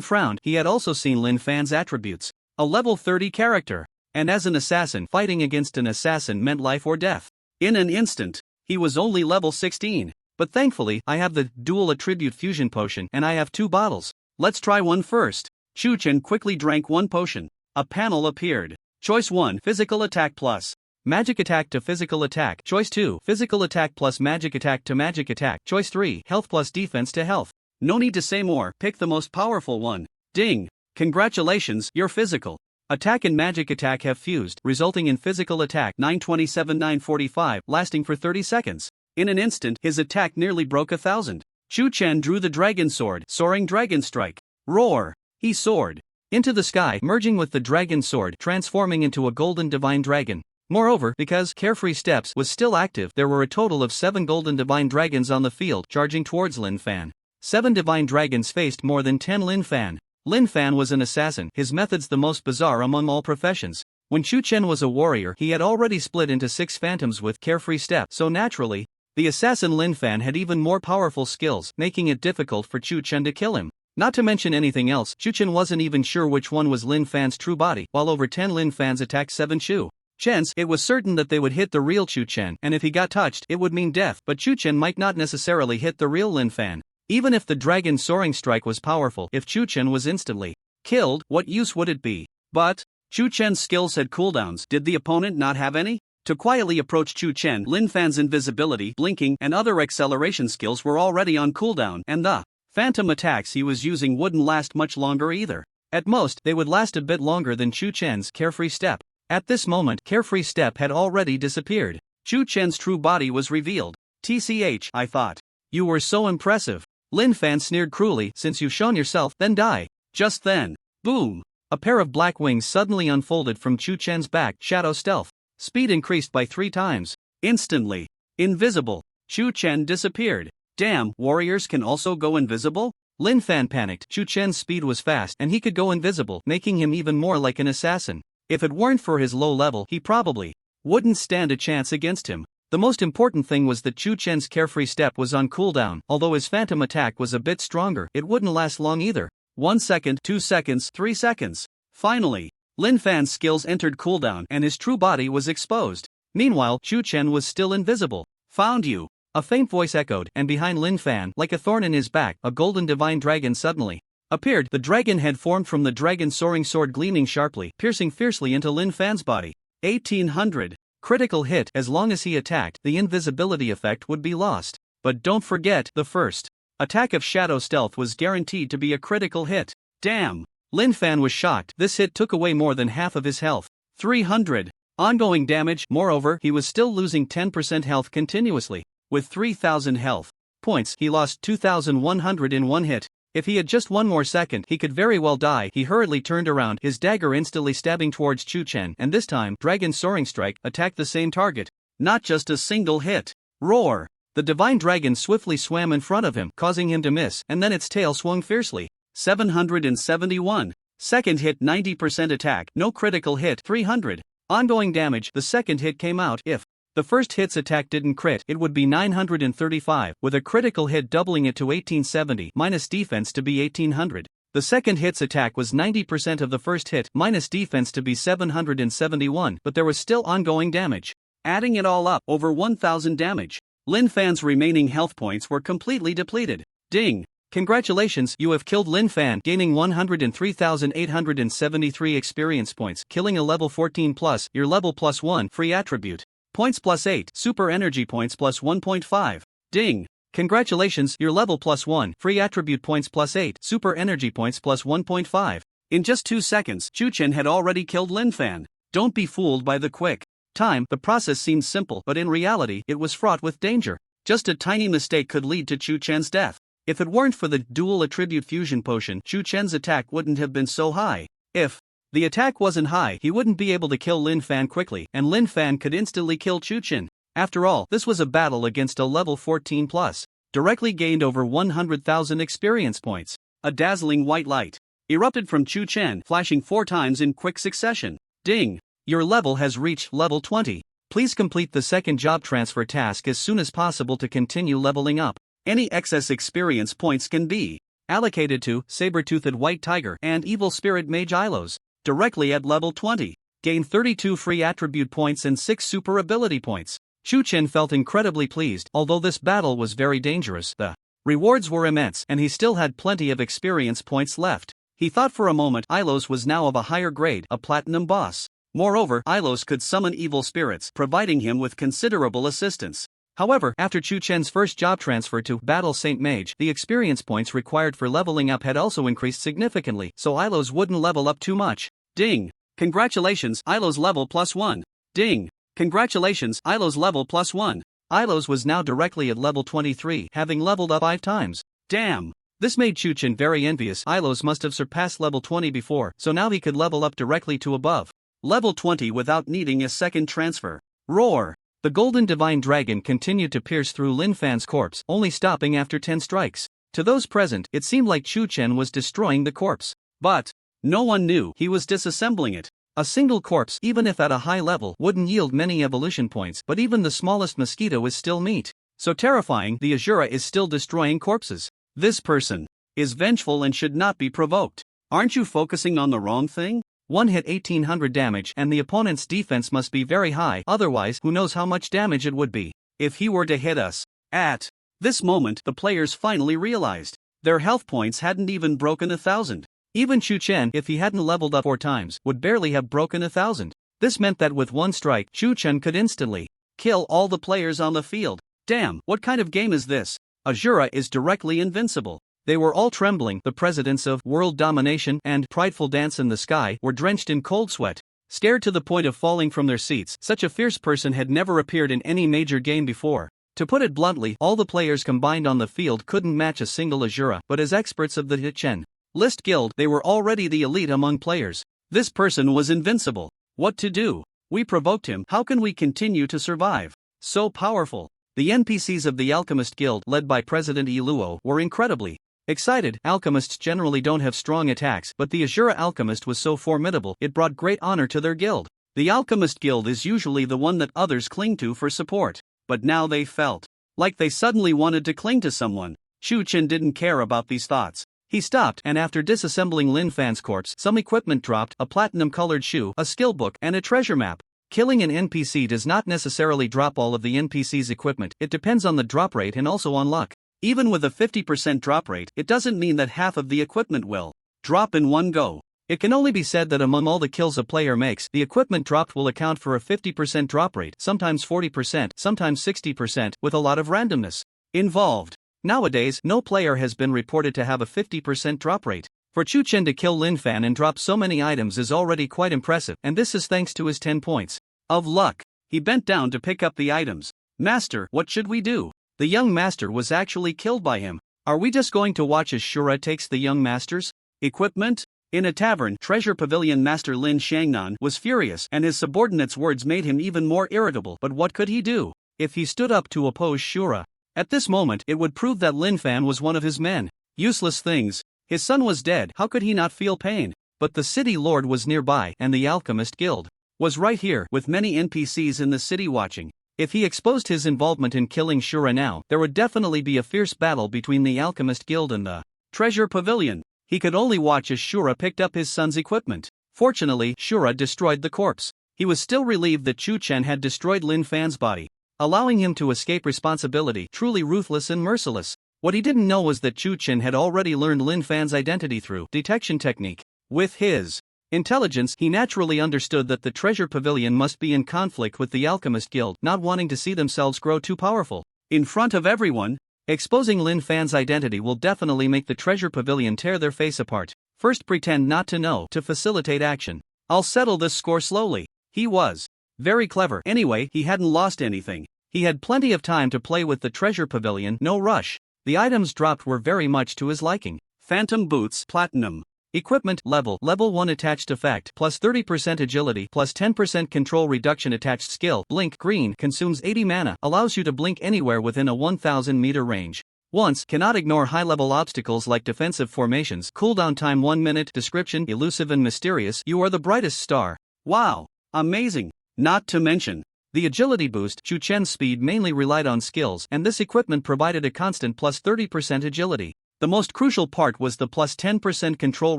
frowned. He had also seen Lin Fan's attributes. A level 30 character. And as an assassin, fighting against an assassin meant life or death. In an instant, he was only level 16. But thankfully, I have the dual attribute fusion potion, and I have 2 bottles. Let's try one first. Chu Chen quickly drank one potion. A panel appeared. Choice 1, physical attack plus magic attack to physical attack. Choice 2, physical attack plus magic attack to magic attack. Choice 3, health plus defense to health. No need to say more, pick the most powerful one. Ding! Congratulations, your physical attack and magic attack have fused, resulting in physical attack 927-945, lasting for 30 seconds. In an instant, his attack nearly broke 1,000. Chu Chen drew the dragon sword, soaring dragon strike. Roar! He soared into the sky, merging with the dragon sword, transforming into a golden divine dragon. Moreover, because Carefree Steps was still active, there were a total of 7 golden divine dragons on the field, charging towards Lin Fan. 7 divine dragons faced more than 10 Lin Fan. Lin Fan was an assassin, his methods the most bizarre among all professions. When Chu Chen was a warrior, he had already split into 6 phantoms with Carefree Step, so naturally, the assassin Lin Fan had even more powerful skills, making it difficult for Chu Chen to kill him. Not to mention anything else, Chu Chen wasn't even sure which one was Lin Fan's true body, while over 10 Lin Fans attacked 7 Chu Chens. It was certain that they would hit the real Chu Chen, and if he got touched, it would mean death, but Chu Chen might not necessarily hit the real Lin Fan. Even if the dragon soaring strike was powerful, if Chu Chen was instantly killed, what use would it be? But Chu Chen's skills had cooldowns. Did the opponent not have any? To quietly approach Chu Chen, Lin Fan's invisibility, blinking, and other acceleration skills were already on cooldown, and the phantom attacks he was using wouldn't last much longer either. At most, they would last a bit longer than Chu Chen's Carefree Step. At this moment, Carefree Step had already disappeared. Chu Chen's true body was revealed. TCH, I thought. You were so impressive. Lin Fan sneered cruelly, since you've shown yourself, then die. Just then, boom! A pair of black wings suddenly unfolded from Chu Chen's back. Shadow stealth. Speed increased by 3 times. Instantly. Invisible. Chu Chen disappeared. Damn, warriors can also go invisible? Lin Fan panicked. Chu Chen's speed was fast and he could go invisible, making him even more like an assassin. If it weren't for his low level, he probably wouldn't stand a chance against him. The most important thing was that Chu Chen's Carefree Step was on cooldown. Although his phantom attack was a bit stronger, it wouldn't last long either. 1 second, 2 seconds, 3 seconds. Finally, Lin Fan's skills entered cooldown and his true body was exposed. Meanwhile, Chu Chen was still invisible. Found you! A faint voice echoed, and behind Lin Fan, like a thorn in his back, a golden divine dragon suddenly appeared. The dragon head formed from the dragon's soaring sword, gleaming sharply, piercing fiercely into Lin Fan's body. 1800. Critical hit. As long as he attacked, the invisibility effect would be lost. But don't forget, the first attack of Shadow Stealth was guaranteed to be a critical hit. Damn! Lin Fan was shocked. This hit took away more than half of his health. 300. Ongoing damage. Moreover, he was still losing 10% health continuously. With 3,000 health points, he lost 2,100 in one hit. If he had just 1 more second, he could very well die. He hurriedly turned around, his dagger instantly stabbing towards Chu Chen, and this time, Dragon Soaring Strike attacked the same target. Not just a single hit. Roar! The divine dragon swiftly swam in front of him, causing him to miss, and then its tail swung fiercely. 771. Second hit, 90% attack, no critical hit. 300. Ongoing damage. The second hit came out. If the first hit's attack didn't crit, it would be 935, with a critical hit doubling it to 1870, minus defense to be 1800. The second hit's attack was 90% of the first hit, minus defense to be 771, but there was still ongoing damage. Adding it all up, over 1000 damage. Lin Fan's remaining health points were completely depleted. Ding! Congratulations, you have killed Lin Fan, gaining 103,873 experience points, killing a level 14 plus, your level +1, free attribute. Points +8, super energy points +1.5. Ding! Congratulations, your level +1, free attribute points +8, super energy points +1.5. In just 2 seconds, Chu Chen had already killed Lin Fan. Don't be fooled by the quick time. The process seemed simple, but in reality, it was fraught with danger. Just a tiny mistake could lead to Chu Chen's death. If it weren't for the dual attribute fusion potion, Chu Chen's attack wouldn't have been so high. If the attack wasn't high, he wouldn't be able to kill Lin Fan quickly, and Lin Fan could instantly kill Chu Chen. After all, this was a battle against a level 14 plus. Directly gained over 100,000 experience points. A dazzling white light erupted from Chu Chen, flashing 4 times in quick succession. Ding! Your level has reached level 20. Please complete the second job transfer task as soon as possible to continue leveling up. Any excess experience points can be allocated to Saber-Toothed White Tiger and Evil Spirit Mage Ilos. Directly at level 20. Gain 32 free attribute points and 6 super ability points. Chu Chen felt incredibly pleased. Although this battle was very dangerous, the rewards were immense and he still had plenty of experience points left. He thought for a moment Ilos was now of a higher grade, a platinum boss. Moreover, Ilos could summon evil spirits, providing him with considerable assistance. However, after Chu Chen's first job transfer to Battle Saint Mage, the experience points required for leveling up had also increased significantly, so Ilos wouldn't level up too much. Ding! Congratulations, Ilos level +1. Ding! Congratulations, Ilos level +1. Ilos was now directly at level 23, having leveled up 5 times. Damn! This made Chuchen very envious. Ilos must have surpassed level 20 before, so now he could level up directly to above level 20 without needing a second transfer. Roar! The golden divine dragon continued to pierce through Lin Fan's corpse, only stopping after 10 strikes. To those present, it seemed like Chuchen was destroying the corpse. But no one knew he was disassembling it. A single corpse, even if at a high level, wouldn't yield many evolution points, but even the smallest mosquito is still meat. So terrifying, the Azura is still destroying corpses. This person is vengeful and should not be provoked. Aren't you focusing on the wrong thing? One hit 1800 damage and the opponent's defense must be very high, otherwise who knows how much damage it would be if he were to hit us. At this moment, the players finally realized their health points hadn't even broken 1,000. Even Chuchen, if he hadn't leveled up 4 times, would barely have broken 1,000. This meant that with one strike, Chuchen could instantly kill all the players on the field. Damn, what kind of game is this? Azura is directly invincible. They were all trembling. The presidents of World Domination and Prideful Dance in the Sky were drenched in cold sweat, scared to the point of falling from their seats. Such a fierce person had never appeared in any major game before. To put it bluntly, all the players combined on the field couldn't match a single Azura, but as experts of the Hichen List Guild, they were already the elite among players. This person was invincible. What to do? We provoked him. How can we continue to survive? So powerful. The NPCs of the Alchemist Guild, led by President Iluo, were incredibly excited. Alchemists generally don't have strong attacks, but the Azura Alchemist was so formidable, it brought great honor to their guild. The Alchemist Guild is usually the one that others cling to for support, but now they felt like they suddenly wanted to cling to someone. Chuchen didn't care about these thoughts. He stopped, and after disassembling Lin Fan's corpse, some equipment dropped: a platinum-colored shoe, a skill book, and a treasure map. Killing an NPC does not necessarily drop all of the NPC's equipment, it depends on the drop rate and also on luck. Even with a 50% drop rate, it doesn't mean that half of the equipment will drop in one go. It can only be said that among all the kills a player makes, the equipment dropped will account for a 50% drop rate, sometimes 40%, sometimes 60%, with a lot of randomness involved. Nowadays, no player has been reported to have a 50% drop rate. For Chuchen to kill Lin Fan and drop so many items is already quite impressive, and this is thanks to his 10 points of luck. He bent down to pick up the items. Master, what should we do? The young master was actually killed by him. Are we just going to watch as Shura takes the young master's equipment? In a tavern, Treasure Pavilion Master Lin Shangnan was furious, and his subordinates' words made him even more irritable. But what could he do? If he stood up to oppose Shura at this moment, it would prove that Lin Fan was one of his men. Useless things. His son was dead, how could he not feel pain? But the city lord was nearby, and the Alchemist Guild was right here, with many NPCs in the city watching. If he exposed his involvement in killing Shura now, there would definitely be a fierce battle between the Alchemist Guild and the Treasure Pavilion. He could only watch as Shura picked up his son's equipment. Fortunately, Shura destroyed the corpse. He was still relieved that Chuchen had destroyed Lin Fan's body, allowing him to escape responsibility. Truly ruthless and merciless. What he didn't know was that Chuchen had already learned Lin Fan's identity through detection technique. With his intelligence, he naturally understood that the Treasure Pavilion must be in conflict with the Alchemist Guild, not wanting to see themselves grow too powerful. In front of everyone, exposing Lin Fan's identity will definitely make the Treasure Pavilion tear their face apart. First pretend not to know to facilitate action. I'll settle this score slowly. He was very clever. Anyway, he hadn't lost anything. He had plenty of time to play with the Treasure Pavilion, no rush. The items dropped were very much to his liking. Phantom Boots Platinum. Equipment Level 1 Attached Effect plus 30% Agility plus 10% Control Reduction. Attached Skill Blink Green consumes 80 mana, allows you to blink anywhere within a 1000 meter range. Once, cannot ignore high-level obstacles like defensive formations. Cooldown time 1 minute. Description: elusive and mysterious. You are the brightest star. Wow! Amazing! Not to mention the agility boost. Chuchen's speed mainly relied on skills, and this equipment provided a constant plus 30% agility. The most crucial part was the plus 10% control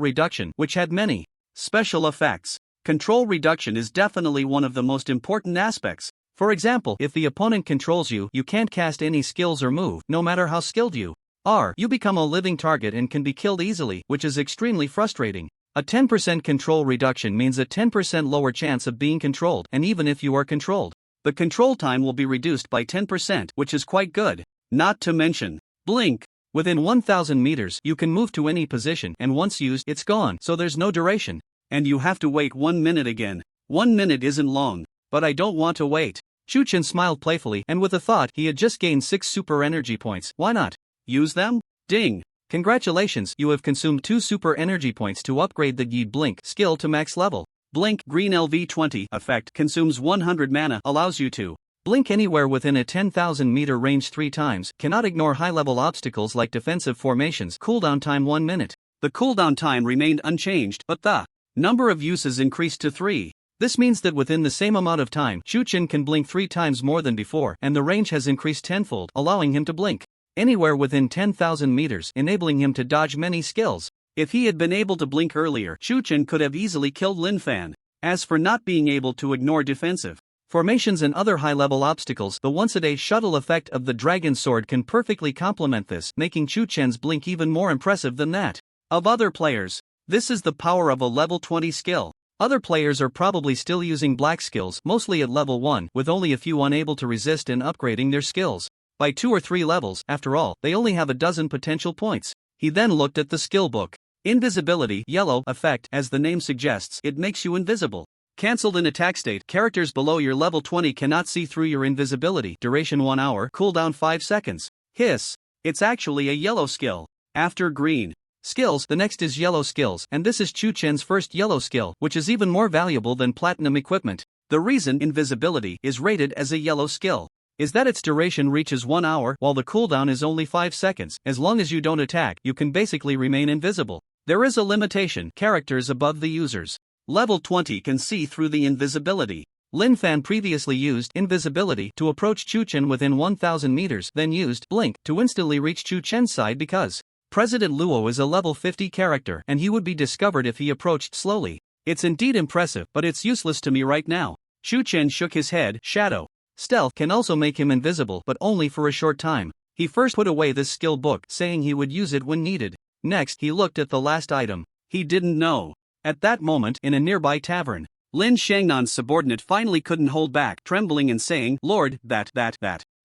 reduction, which had many special effects. Control reduction is definitely one of the most important aspects. For example, if the opponent controls you, you can't cast any skills or move, no matter how skilled you are. You become a living target and can be killed easily, which is extremely frustrating. A 10% control reduction means a 10% lower chance of being controlled, and even if you are controlled, the control time will be reduced by 10%, which is quite good. Not to mention blink. Within 1000 meters, you can move to any position, and once used, it's gone, so there's no duration. And you have to wait 1 minute again. 1 minute isn't long, but I don't want to wait. Chu Chen smiled playfully and with a thought he had just gained 6 super energy points. Why not use them? Ding! Congratulations, you have consumed 2 super energy points to upgrade the Yi Blink skill to max level. Blink Green LV20 effect consumes 100 mana, allows you to blink anywhere within a 10,000 meter range 3 times, cannot ignore high-level obstacles like defensive formations, cooldown time 1 minute. The cooldown time remained unchanged, but the number of uses increased to 3. This means that within the same amount of time, Chu Chen can blink 3 times more than before, and the range has increased tenfold, allowing him to blink anywhere within 10,000 meters, enabling him to dodge many skills. If he had been able to blink earlier, Chu Chen could have easily killed Lin Fan. As for not being able to ignore defensive formations and other high-level obstacles, the once-a-day shuttle effect of the Dragon Sword can perfectly complement this, making Chu Chen's blink even more impressive than that of other players. This is the power of a level 20 skill. Other players are probably still using black skills, mostly at level 1, with only a few unable to resist and upgrading their skills by 2 or 3 levels. After all, they only have a dozen potential points. He then looked at the skill book. Invisibility, yellow effect, as the name suggests, it makes you invisible. Cancelled in attack state, characters below your level 20 cannot see through your invisibility. Duration 1 hour, cooldown 5 seconds. Hiss. It's actually a yellow skill. After green skills, the next is yellow skills, and this is Chu Chen's first yellow skill, which is even more valuable than platinum equipment. The reason invisibility is rated as a yellow skill is that its duration reaches 1 hour while the cooldown is only 5 seconds. As long as you don't attack, you can basically remain invisible. There is a limitation: characters above the user's level 20 can see through the invisibility. Lin Fan previously used invisibility to approach Chu Chen within 1,000 meters, then used blink to instantly reach Chu Chen's side because President Luo is a level 50 character and he would be discovered if he approached slowly. It's indeed impressive, but it's useless to me right now. Chu Chen shook his head. Shadow stealth can also make him invisible, but only for a short time. He first put away this skill book, saying he would use it when needed. Next, he looked at the last item. He didn't know. At that moment, in a nearby tavern, Lin Xiangnan's subordinate finally couldn't hold back, trembling and saying, "Lord, that.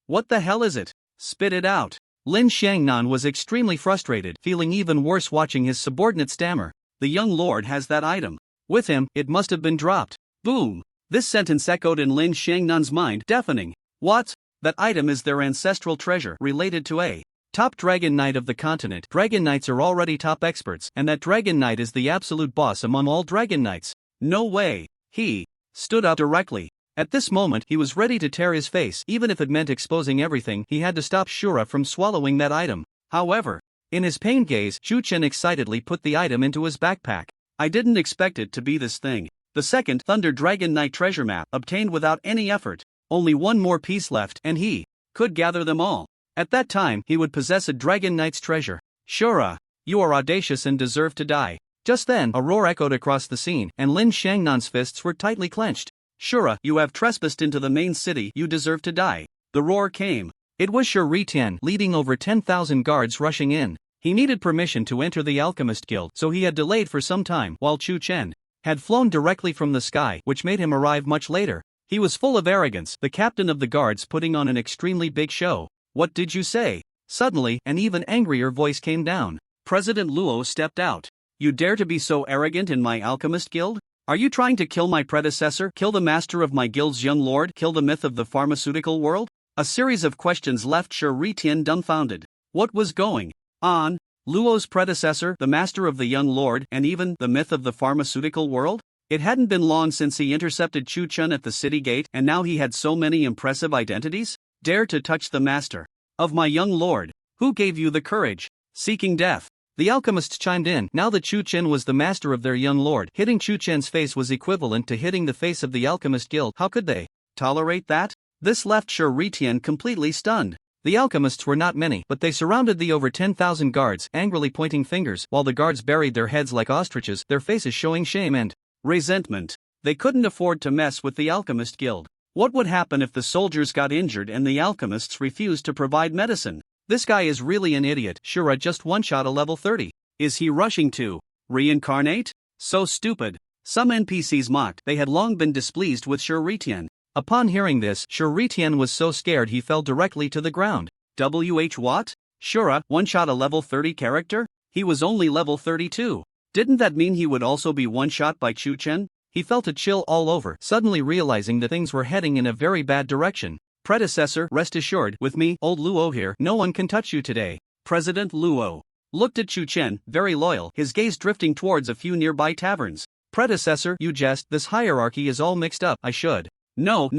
What the hell is it? Spit it out." Lin Xiangnan was extremely frustrated, feeling even worse watching his subordinate stammer. "The young lord has that item with him, it must have been dropped." Boom! This sentence echoed in Lin Xiangnan's mind, deafening. What? That item is their ancestral treasure, related to a top Dragon Knight of the continent. Dragon Knights are already top experts, and that Dragon Knight is the absolute boss among all Dragon Knights. No way! He stood up directly. At this moment, he was ready to tear his face, even if it meant exposing everything. He had to stop Shura from swallowing that item. However, in his pained gaze, Chu Chen excitedly put the item into his backpack. "I didn't expect it to be this thing." The second Thunder Dragon Knight treasure map, obtained without any effort. Only one more piece left, and he could gather them all. At that time, he would possess a Dragon Knight's treasure. "Shura, you are audacious and deserve to die." Just then, a roar echoed across the scene, and Lin Xiangnan's fists were tightly clenched. "Shura, you have trespassed into the main city, you deserve to die." The roar came. It was Shi Tian, leading over 10,000 guards rushing in. He needed permission to enter the Alchemist Guild, so he had delayed for some time, while Chu Chen had flown directly from the sky, which made him arrive much later. He was full of arrogance, the captain of the guards putting on an extremely big show. "What did you say?" Suddenly, an even angrier voice came down. President Luo stepped out. "You dare to be so arrogant in my Alchemist Guild? Are you trying to kill my predecessor, kill the master of my guild's young lord, kill the myth of the pharmaceutical world?" A series of questions left Shi Tian dumbfounded. What was going on? Luo's predecessor, the master of the young lord, and even the myth of the pharmaceutical world? It hadn't been long since he intercepted Chu Chen at the city gate, and now he had so many impressive identities? "Dare to touch the master of my young lord. Who gave you the courage?" "Seeking death." The alchemists chimed in. Now that Chu Chen was the master of their young lord, hitting Chu Chen's face was equivalent to hitting the face of the Alchemist Guild. How could they tolerate that? This left Shi Tian completely stunned. The alchemists were not many, but they surrounded the over 10,000 guards, angrily pointing fingers, while the guards buried their heads like ostriches, their faces showing shame and resentment. They couldn't afford to mess with the Alchemist Guild. What would happen if the soldiers got injured and the alchemists refused to provide medicine? "This guy is really an idiot." Shura just one-shot a level 30. Is he rushing to reincarnate? So stupid. Some NPCs mocked. They had long been displeased with Shi Tian. Upon hearing this, Shi Tian was so scared he fell directly to the ground. What? Shura one-shot a level 30 character? He was only level 32. Didn't that mean he would also be one-shot by Chu Chen? He felt a chill all over, suddenly realizing that things were heading in a very bad direction. Predecessor, rest assured, with me, old Luo here, no one can touch you today. President Luo looked at Chu Chen, very loyal, his gaze drifting towards a few nearby taverns. Predecessor, you jest, this hierarchy is all mixed up, I should. No.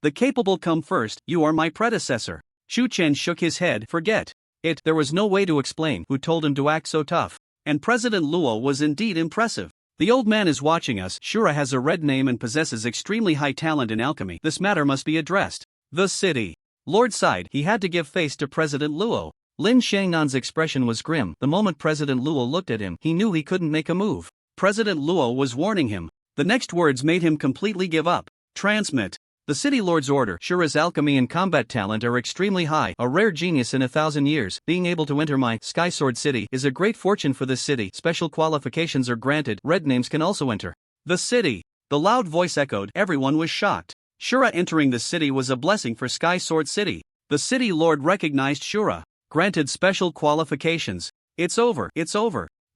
The capable come first, you are my predecessor. Chu Chen shook his head, forget it. There was no way to explain who told him to act so tough. And President Luo was indeed impressive. The old man is watching us. Shura has a red name and possesses extremely high talent in alchemy. This matter must be addressed. The city. Lord sighed. He had to give face to President Luo. Lin Shangnan's expression was grim. The moment President Luo looked at him, he knew he couldn't make a move. President Luo was warning him. The next words made him completely give up. Transmit. The city lord's order. Shura's alchemy and combat talent are extremely high, a rare genius in 1,000 years. Being able to enter my Sky Sword City is a great fortune for this city. Special qualifications are granted. Red names can also enter the city. The loud voice echoed. Everyone was shocked. Shura entering the city was a blessing for Sky Sword City. The city lord recognized Shura. Granted special qualifications. It's over.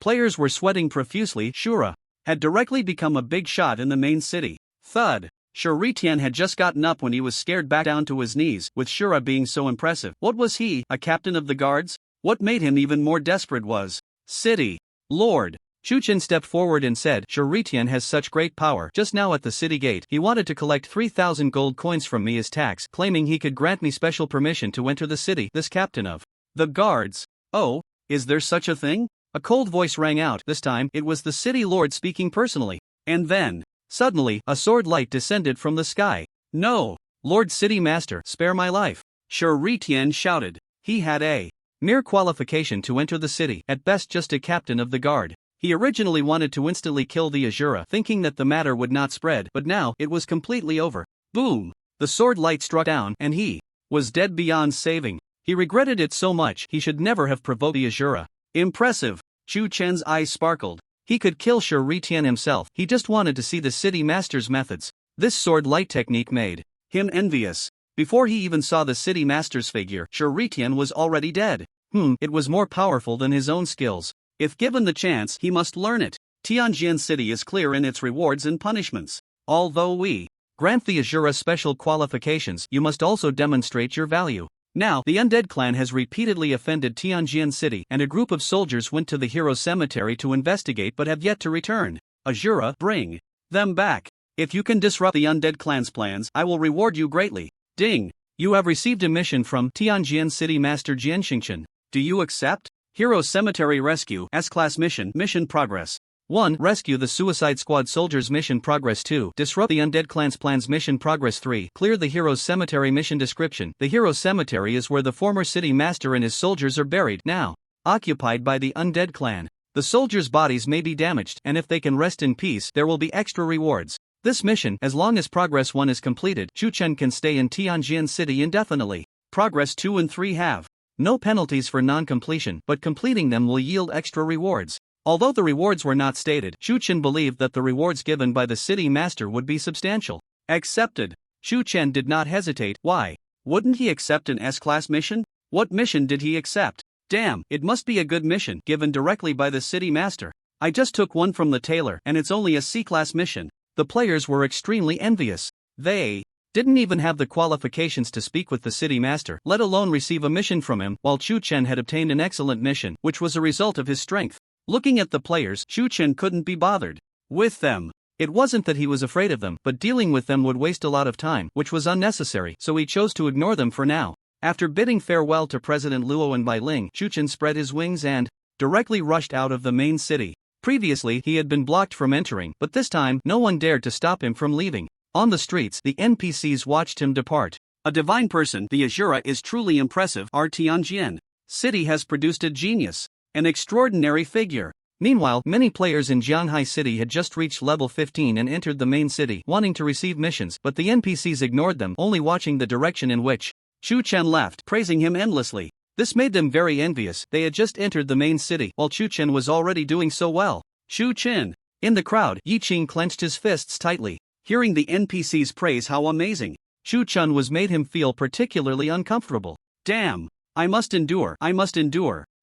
Players were sweating profusely. Shura had directly become a big shot in the main city. Thud. Shuritian had just gotten up when he was scared back down to his knees, with Shura being so impressive. What was he, a captain of the guards? What made him even more desperate was City Lord. Chu Chen stepped forward and said, Shuritian has such great power. Just now at the city gate, he wanted to collect 3,000 gold coins from me as tax, claiming he could grant me special permission to enter the city. This captain of the guards. Oh, is there such a thing? A cold voice rang out. This time, it was the city lord speaking personally. And then, suddenly, a sword light descended from the sky. No! Lord City Master, spare my life! Shuritian shouted. He had a mere qualification to enter the city, at best just a captain of the guard. He originally wanted to instantly kill the Azura, thinking that the matter would not spread, but now, it was completely over. Boom! The sword light struck down, and he was dead beyond saving. He regretted it so much, he should never have provoked the Azura. Impressive! Chu Chen's eyes sparkled. He could kill Shuritian himself, he just wanted to see the city master's methods. This sword light technique made him envious. Before he even saw the city master's figure, Shuritian was already dead. It was more powerful than his own skills. If given the chance, he must learn it. Tianjin City is clear in its rewards and punishments. Although we grant the Azura special qualifications, you must also demonstrate your value. Now, the undead clan has repeatedly offended Tianjin City, and a group of soldiers went to the hero cemetery to investigate but have yet to return. Azura, bring them back. If you can disrupt the undead clan's plans, I will reward you greatly. Ding! You have received a mission from Tianjin City Master Jian Xingchen. Do you accept? Hero Cemetery Rescue S-Class Mission. Mission Progress 1. Rescue the Suicide Squad Soldiers. Mission Progress 2. Disrupt the Undead Clan's plans. Mission Progress 3. Clear the Hero's Cemetery. Mission Description: the Hero's Cemetery is where the former city master and his soldiers are buried, now occupied by the Undead Clan. The soldiers' bodies may be damaged, and if they can rest in peace, there will be extra rewards. This mission, as long as Progress 1 is completed, Chu Chen can stay in Tianjin City indefinitely. Progress 2 and 3 have no penalties for non-completion, but completing them will yield extra rewards. Although the rewards were not stated, Chu Chen believed that the rewards given by the city master would be substantial. Accepted. Chu Chen did not hesitate. Why wouldn't he accept an S-Class mission? What mission did he accept? Damn, it must be a good mission, given directly by the city master. I just took one from the tailor, and it's only a C-Class mission. The players were extremely envious. They didn't even have the qualifications to speak with the city master, let alone receive a mission from him, while Chu Chen had obtained an excellent mission, which was a result of his strength. Looking at the players, Chu Chen couldn't be bothered with them. It wasn't that he was afraid of them, but dealing with them would waste a lot of time, which was unnecessary, so he chose to ignore them for now. After bidding farewell to President Luo and Bai Ling, Chu Chen spread his wings and directly rushed out of the main city. Previously, he had been blocked from entering, but this time, no one dared to stop him from leaving. On the streets, the NPCs watched him depart. A divine person, the Azura is truly impressive. Our Tianjin City has produced a genius. An extraordinary figure. Meanwhile, many players in Jianghai City had just reached level 15 and entered the main city, wanting to receive missions, but the NPCs ignored them, only watching the direction in which Chu Chen left, praising him endlessly. This made them very envious. They had just entered the main city, while Chu Chen was already doing so well. Chu Chen. In the crowd, Yi Qing clenched his fists tightly. Hearing the NPCs praise how amazing Chu Chen was made him feel particularly uncomfortable. Damn. I must endure.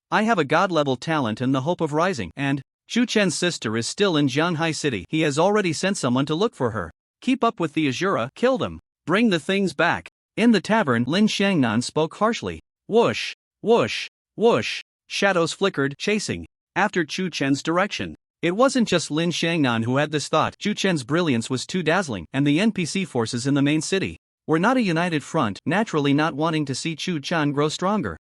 I have a god-level talent and the hope of rising, and Chu Chen's sister is still in Jianhai City. He has already sent someone to look for her. Keep up with the Azura, kill them. Bring the things back. In the tavern, Lin Xiangnan spoke harshly. Whoosh, whoosh, whoosh. Shadows flickered, chasing after Chu Chen's direction. It wasn't just Lin Xiangnan who had this thought. Chu Chen's brilliance was too dazzling, and the NPC forces in the main city were not a united front, naturally not wanting to see Chu Chen grow stronger.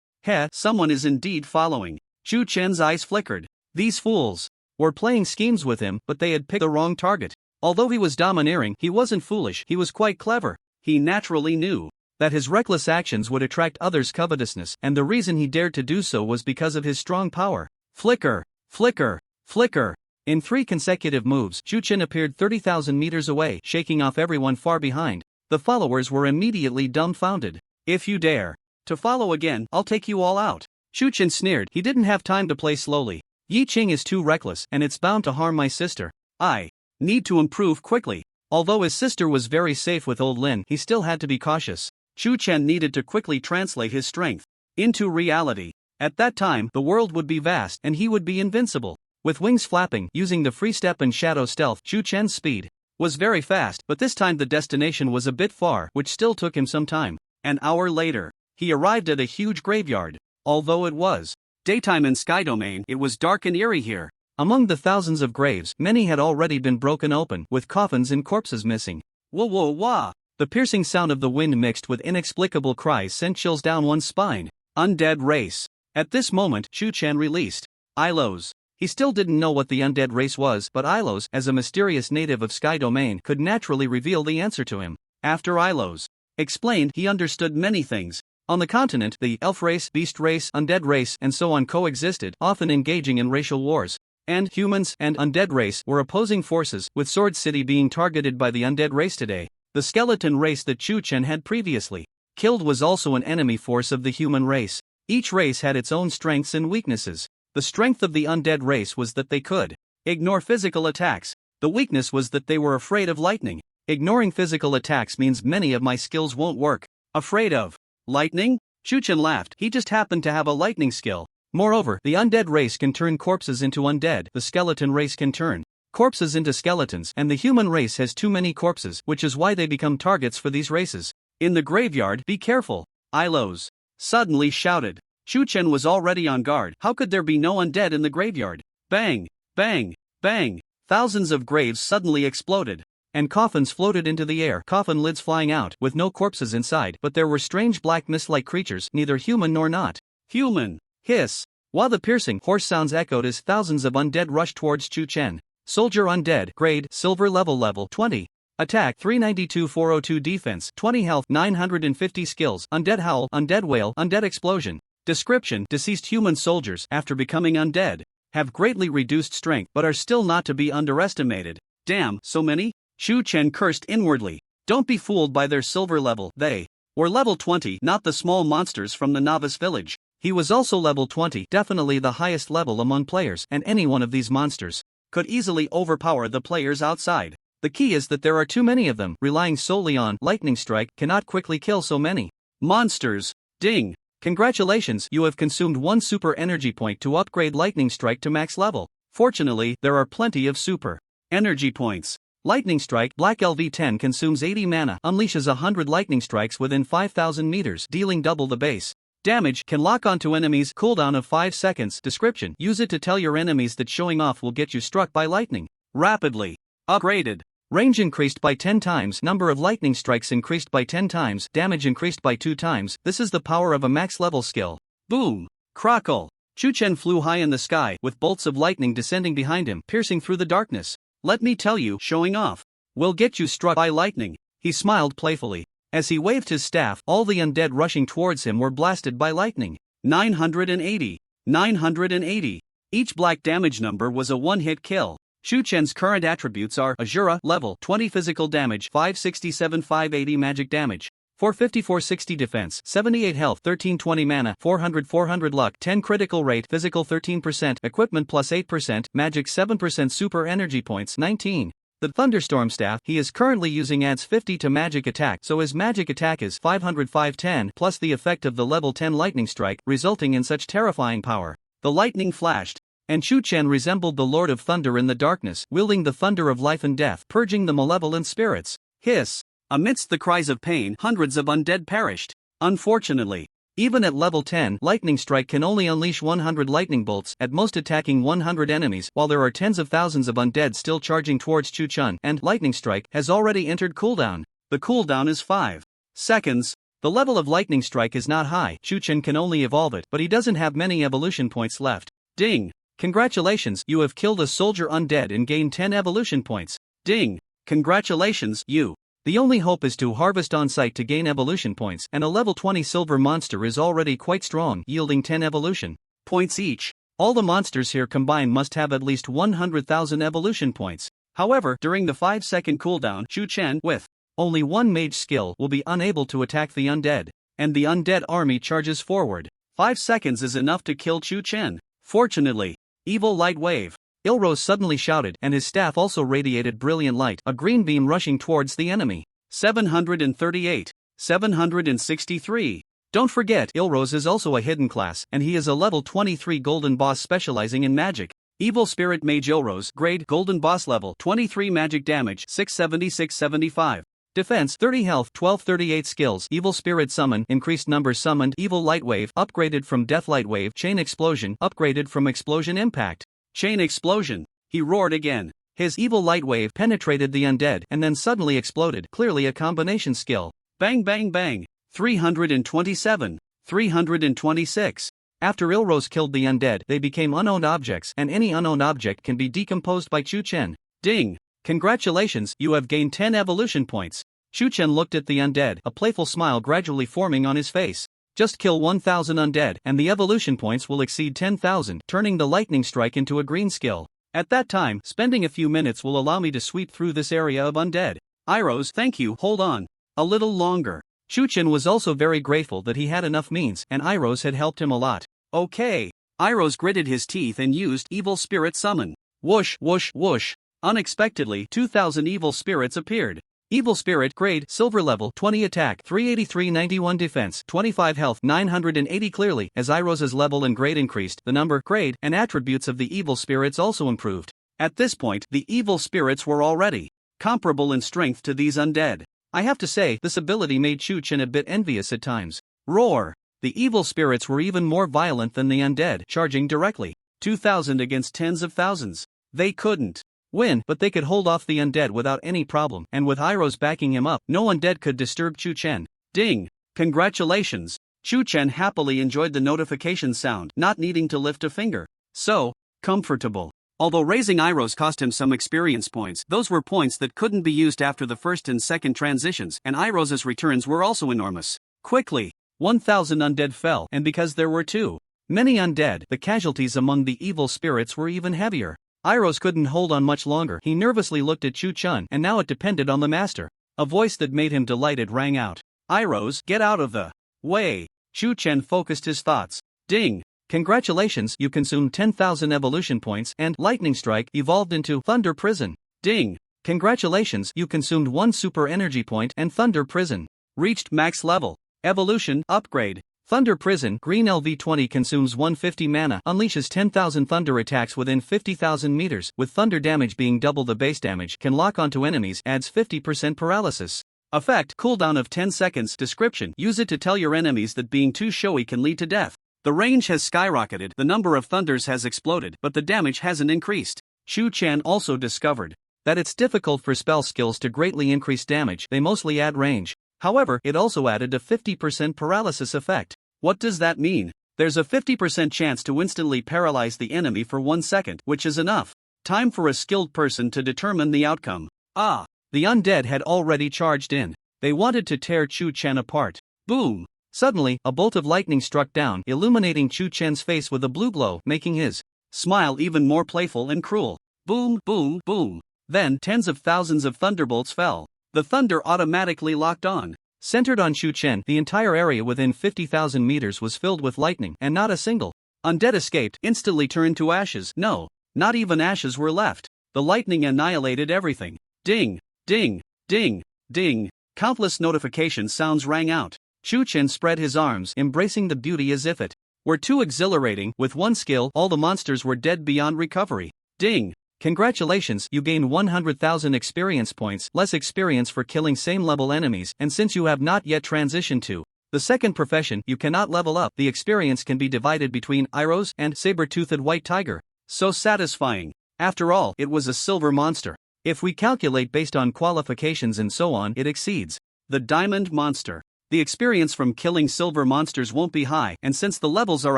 Someone is indeed following. Chu Chen's eyes flickered. These fools were playing schemes with him, but they had picked the wrong target. Although he was domineering, he wasn't foolish, he was quite clever. He naturally knew that his reckless actions would attract others' covetousness, and the reason he dared to do so was because of his strong power. Flicker, flicker, flicker. In 3 consecutive moves, Chu Chen appeared 30,000 meters away, shaking off everyone far behind. The followers were immediately dumbfounded. If you dare to follow again, I'll take you all out. Chu Chen sneered. He didn't have time to play slowly. Yi Qing is too reckless, and it's bound to harm my sister. I need to improve quickly. Although his sister was very safe with old Lin, he still had to be cautious. Chu Chen needed to quickly translate his strength into reality. At that time, the world would be vast, and he would be invincible. With wings flapping, using the free step and shadow stealth, Chu Chen's speed was very fast, but this time the destination was a bit far, which still took him some time. An hour later, he arrived at a huge graveyard. Although it was daytime in Sky Domain, it was dark and eerie here. Among the thousands of graves, many had already been broken open, with coffins and corpses missing. Whoa whoa wah! The piercing sound of the wind mixed with inexplicable cries sent chills down one's spine. Undead race. At this moment, Chu Chen released Ilos. He still didn't know what the undead race was, but Ilos, as a mysterious native of Sky Domain, could naturally reveal the answer to him. After Ilos explained, he understood many things. On the continent, the elf race, beast race, undead race, and so on coexisted, often engaging in racial wars. And humans and undead race were opposing forces, with Sword City being targeted by the undead race today. The skeleton race that Chu Chen had previously killed was also an enemy force of the human race. Each race had its own strengths and weaknesses. The strength of the undead race was that they could ignore physical attacks. The weakness was that they were afraid of lightning. Ignoring physical attacks means many of my skills won't work. Afraid of lightning? Chu Chen laughed. He just happened to have a lightning skill. Moreover, the undead race can turn corpses into undead, the skeleton race can turn corpses into skeletons, and the human race has too many corpses, which is why they become targets for these races. In the graveyard, be careful, Ilos suddenly shouted. Chu Chen was already on guard. How could there be no undead in the graveyard? Bang, bang, bang. Thousands of graves suddenly exploded, and coffins floated into the air, coffin lids flying out, with no corpses inside, but there were strange black mist-like creatures, neither human nor not human. Hiss. While the piercing, hoarse sounds echoed as thousands of undead rushed towards Chu Chen. Soldier undead, grade, silver level 20. Attack 392 402 defense 20 health 950 skills undead howl undead wail undead explosion. Description: deceased human soldiers, after becoming undead, have greatly reduced strength but are still not to be underestimated. Damn, so many? Chu Chen cursed inwardly. Don't be fooled by their silver level. They were level 20, not the small monsters from the novice village. He was also level 20, definitely the highest level among players, and any one of these monsters could easily overpower the players outside. The key is that there are too many of them. Relying solely on lightning strike cannot quickly kill so many monsters. Ding! Congratulations, you have consumed 1 super energy point to upgrade lightning strike to max level. Fortunately, there are plenty of super energy points. Lightning strike Black LV10 consumes 80 mana, unleashes 100 lightning strikes within 5,000 meters, dealing double the base damage, can lock onto enemies, cooldown of 5 seconds. Description: use it to tell your enemies that showing off will get you struck by lightning. Rapidly upgraded. Range increased by 10 times, number of lightning strikes increased by 10 times, damage increased by 2 times. This is the power of a max level skill. Boom! Crackle! Chu Chen flew high in the sky, with bolts of lightning descending behind him, piercing through the darkness. Let me tell you, showing off will get you struck by lightning. He smiled playfully. As he waved his staff, all the undead rushing towards him were blasted by lightning. 980. 980. Each black damage number was a one-hit kill. Chu Chen's current attributes are Azura, level 20 physical damage, 567 580 magic damage, 450 460 defense, 78 health, 1320 mana, 400 luck, 10 critical rate, physical 13%, equipment plus 8%, magic 7%, super energy points 19. The Thunderstorm Staff he is currently using adds 50 to magic attack, so his magic attack is 500 510 plus the effect of the level 10 lightning strike, resulting in such terrifying power. The lightning flashed. And Chu Chen resembled the Lord of Thunder in the darkness, wielding the thunder of life and death, purging the malevolent spirits. Hiss! Amidst the cries of pain, hundreds of undead perished. Unfortunately, even at level 10, Lightning Strike can only unleash 100 lightning bolts, at most attacking 100 enemies, while there are tens of thousands of undead still charging towards Chu Chen, and Lightning Strike has already entered cooldown. The cooldown is 5 seconds. The level of Lightning Strike is not high. Chu Chen can only evolve it, but he doesn't have many evolution points left. Ding! Congratulations, you have killed a soldier undead and gained 10 evolution points. Ding! Congratulations, you. The only hope is to harvest on site to gain evolution points, and a level 20 silver monster is already quite strong, yielding 10 evolution points each. All the monsters here combined must have at least 100,000 evolution points. However, during the 5-second cooldown, Chu Chen, with only one mage skill, will be unable to attack the undead, and the undead army charges forward. 5 seconds is enough to kill Chu Chen. Fortunately, Evil Light Wave. Ilrose suddenly shouted, and his staff also radiated brilliant light, a green beam rushing towards the enemy. 738. 763. Don't forget, Ilrose is also a hidden class, and he is a level 23 golden boss specializing in magic. Evil Spirit Mage Ilrose, grade golden boss level, 23 magic damage, 676-75. Defense, 30 health, 1238 skills. Evil Spirit Summon, increased numbers summoned. Evil Light Wave, upgraded from Death Light Wave. Chain Explosion, upgraded from Explosion Impact. Chain Explosion. He roared again. His Evil Light Wave penetrated the undead and then suddenly exploded, clearly a combination skill. Bang bang bang. 327. 326. After Ilrose killed the undead, they became unowned objects, and any unowned object can be decomposed by Chu Chen. Ding! Congratulations, you have gained 10 evolution points. Chu Chen looked at the undead, a playful smile gradually forming on his face. Just kill 1,000 undead, and the evolution points will exceed 10,000, turning the Lightning Strike into a green skill. At that time, spending a few minutes will allow me to sweep through this area of undead. Irose, thank you, hold on. A little longer. Chu Chen was also very grateful that he had enough means, and Irose had helped him a lot. Okay. Irose gritted his teeth and used Evil Spirit Summon. Whoosh, whoosh, whoosh. Unexpectedly, 2,000 evil spirits appeared. Evil Spirit, grade, silver level, 20 attack, 383-91 defense, 25 health, 980 clearly. As Irose's level and grade increased, the number, grade, and attributes of the evil spirits also improved. At this point, the evil spirits were already comparable in strength to these undead. I have to say, this ability made Chu Chen a bit envious at times. Roar! The evil spirits were even more violent than the undead, charging directly. 2,000 against tens of thousands. They couldn't win, but they could hold off the undead without any problem, and with Irose backing him up, no undead could disturb Chu Chen. Ding! Congratulations! Chu Chen happily enjoyed the notification sound, not needing to lift a finger. So comfortable. Although raising Irose cost him some experience points, those were points that couldn't be used after the first and second transitions, and Irose's returns were also enormous. Quickly, 1,000 undead fell, and because there were too many undead, the casualties among the evil spirits were even heavier. Irose couldn't hold on much longer. He nervously looked at Chu Chen, and now it depended on the master. A voice that made him delighted rang out. Irose, get out of the way. Chu Chen focused his thoughts. Ding! Congratulations, you consumed 10,000 evolution points, and Lightning Strike evolved into Thunder Prison. Ding! Congratulations, you consumed 1 super energy point, and Thunder Prison reached max level. Evolution, upgrade. Thunder Prison, green LV20 consumes 150 mana, unleashes 10,000 thunder attacks within 50,000 meters, with thunder damage being double the base damage, can lock onto enemies, adds 50% paralysis. Effect, cooldown of 10 seconds. Description, use it to tell your enemies that being too showy can lead to death. The range has skyrocketed, the number of thunders has exploded, but the damage hasn't increased. Chu Chen also discovered that it's difficult for spell skills to greatly increase damage, they mostly add range. However, it also added a 50% paralysis effect. What does that mean? There's a 50% chance to instantly paralyze the enemy for 1 second, which is enough time for a skilled person to determine the outcome. Ah! The undead had already charged in. They wanted to tear Chu Chen apart. Boom! Suddenly, a bolt of lightning struck down, illuminating Chu Chen's face with a blue glow, making his smile even more playful and cruel. Boom, boom, boom. Then, tens of thousands of thunderbolts fell. The thunder automatically locked on. Centered on Chu Chen, the entire area within 50,000 meters was filled with lightning, and not a single undead escaped, instantly turned to ashes. No, not even ashes were left. The lightning annihilated everything. Ding, ding, ding, ding. Countless notification sounds rang out. Chu Chen spread his arms, embracing the beauty as if it were too exhilarating. With one skill, all the monsters were dead beyond recovery. Ding! Congratulations, you gain 100,000 experience points, less experience for killing same level enemies, and since you have not yet transitioned to the second profession, you cannot level up. The experience can be divided between Iros and saber-toothed white tiger. So satisfying. After all, it was a silver monster. If we calculate based on qualifications and so on, it exceeds the diamond monster. The experience from killing silver monsters won't be high, and since the levels are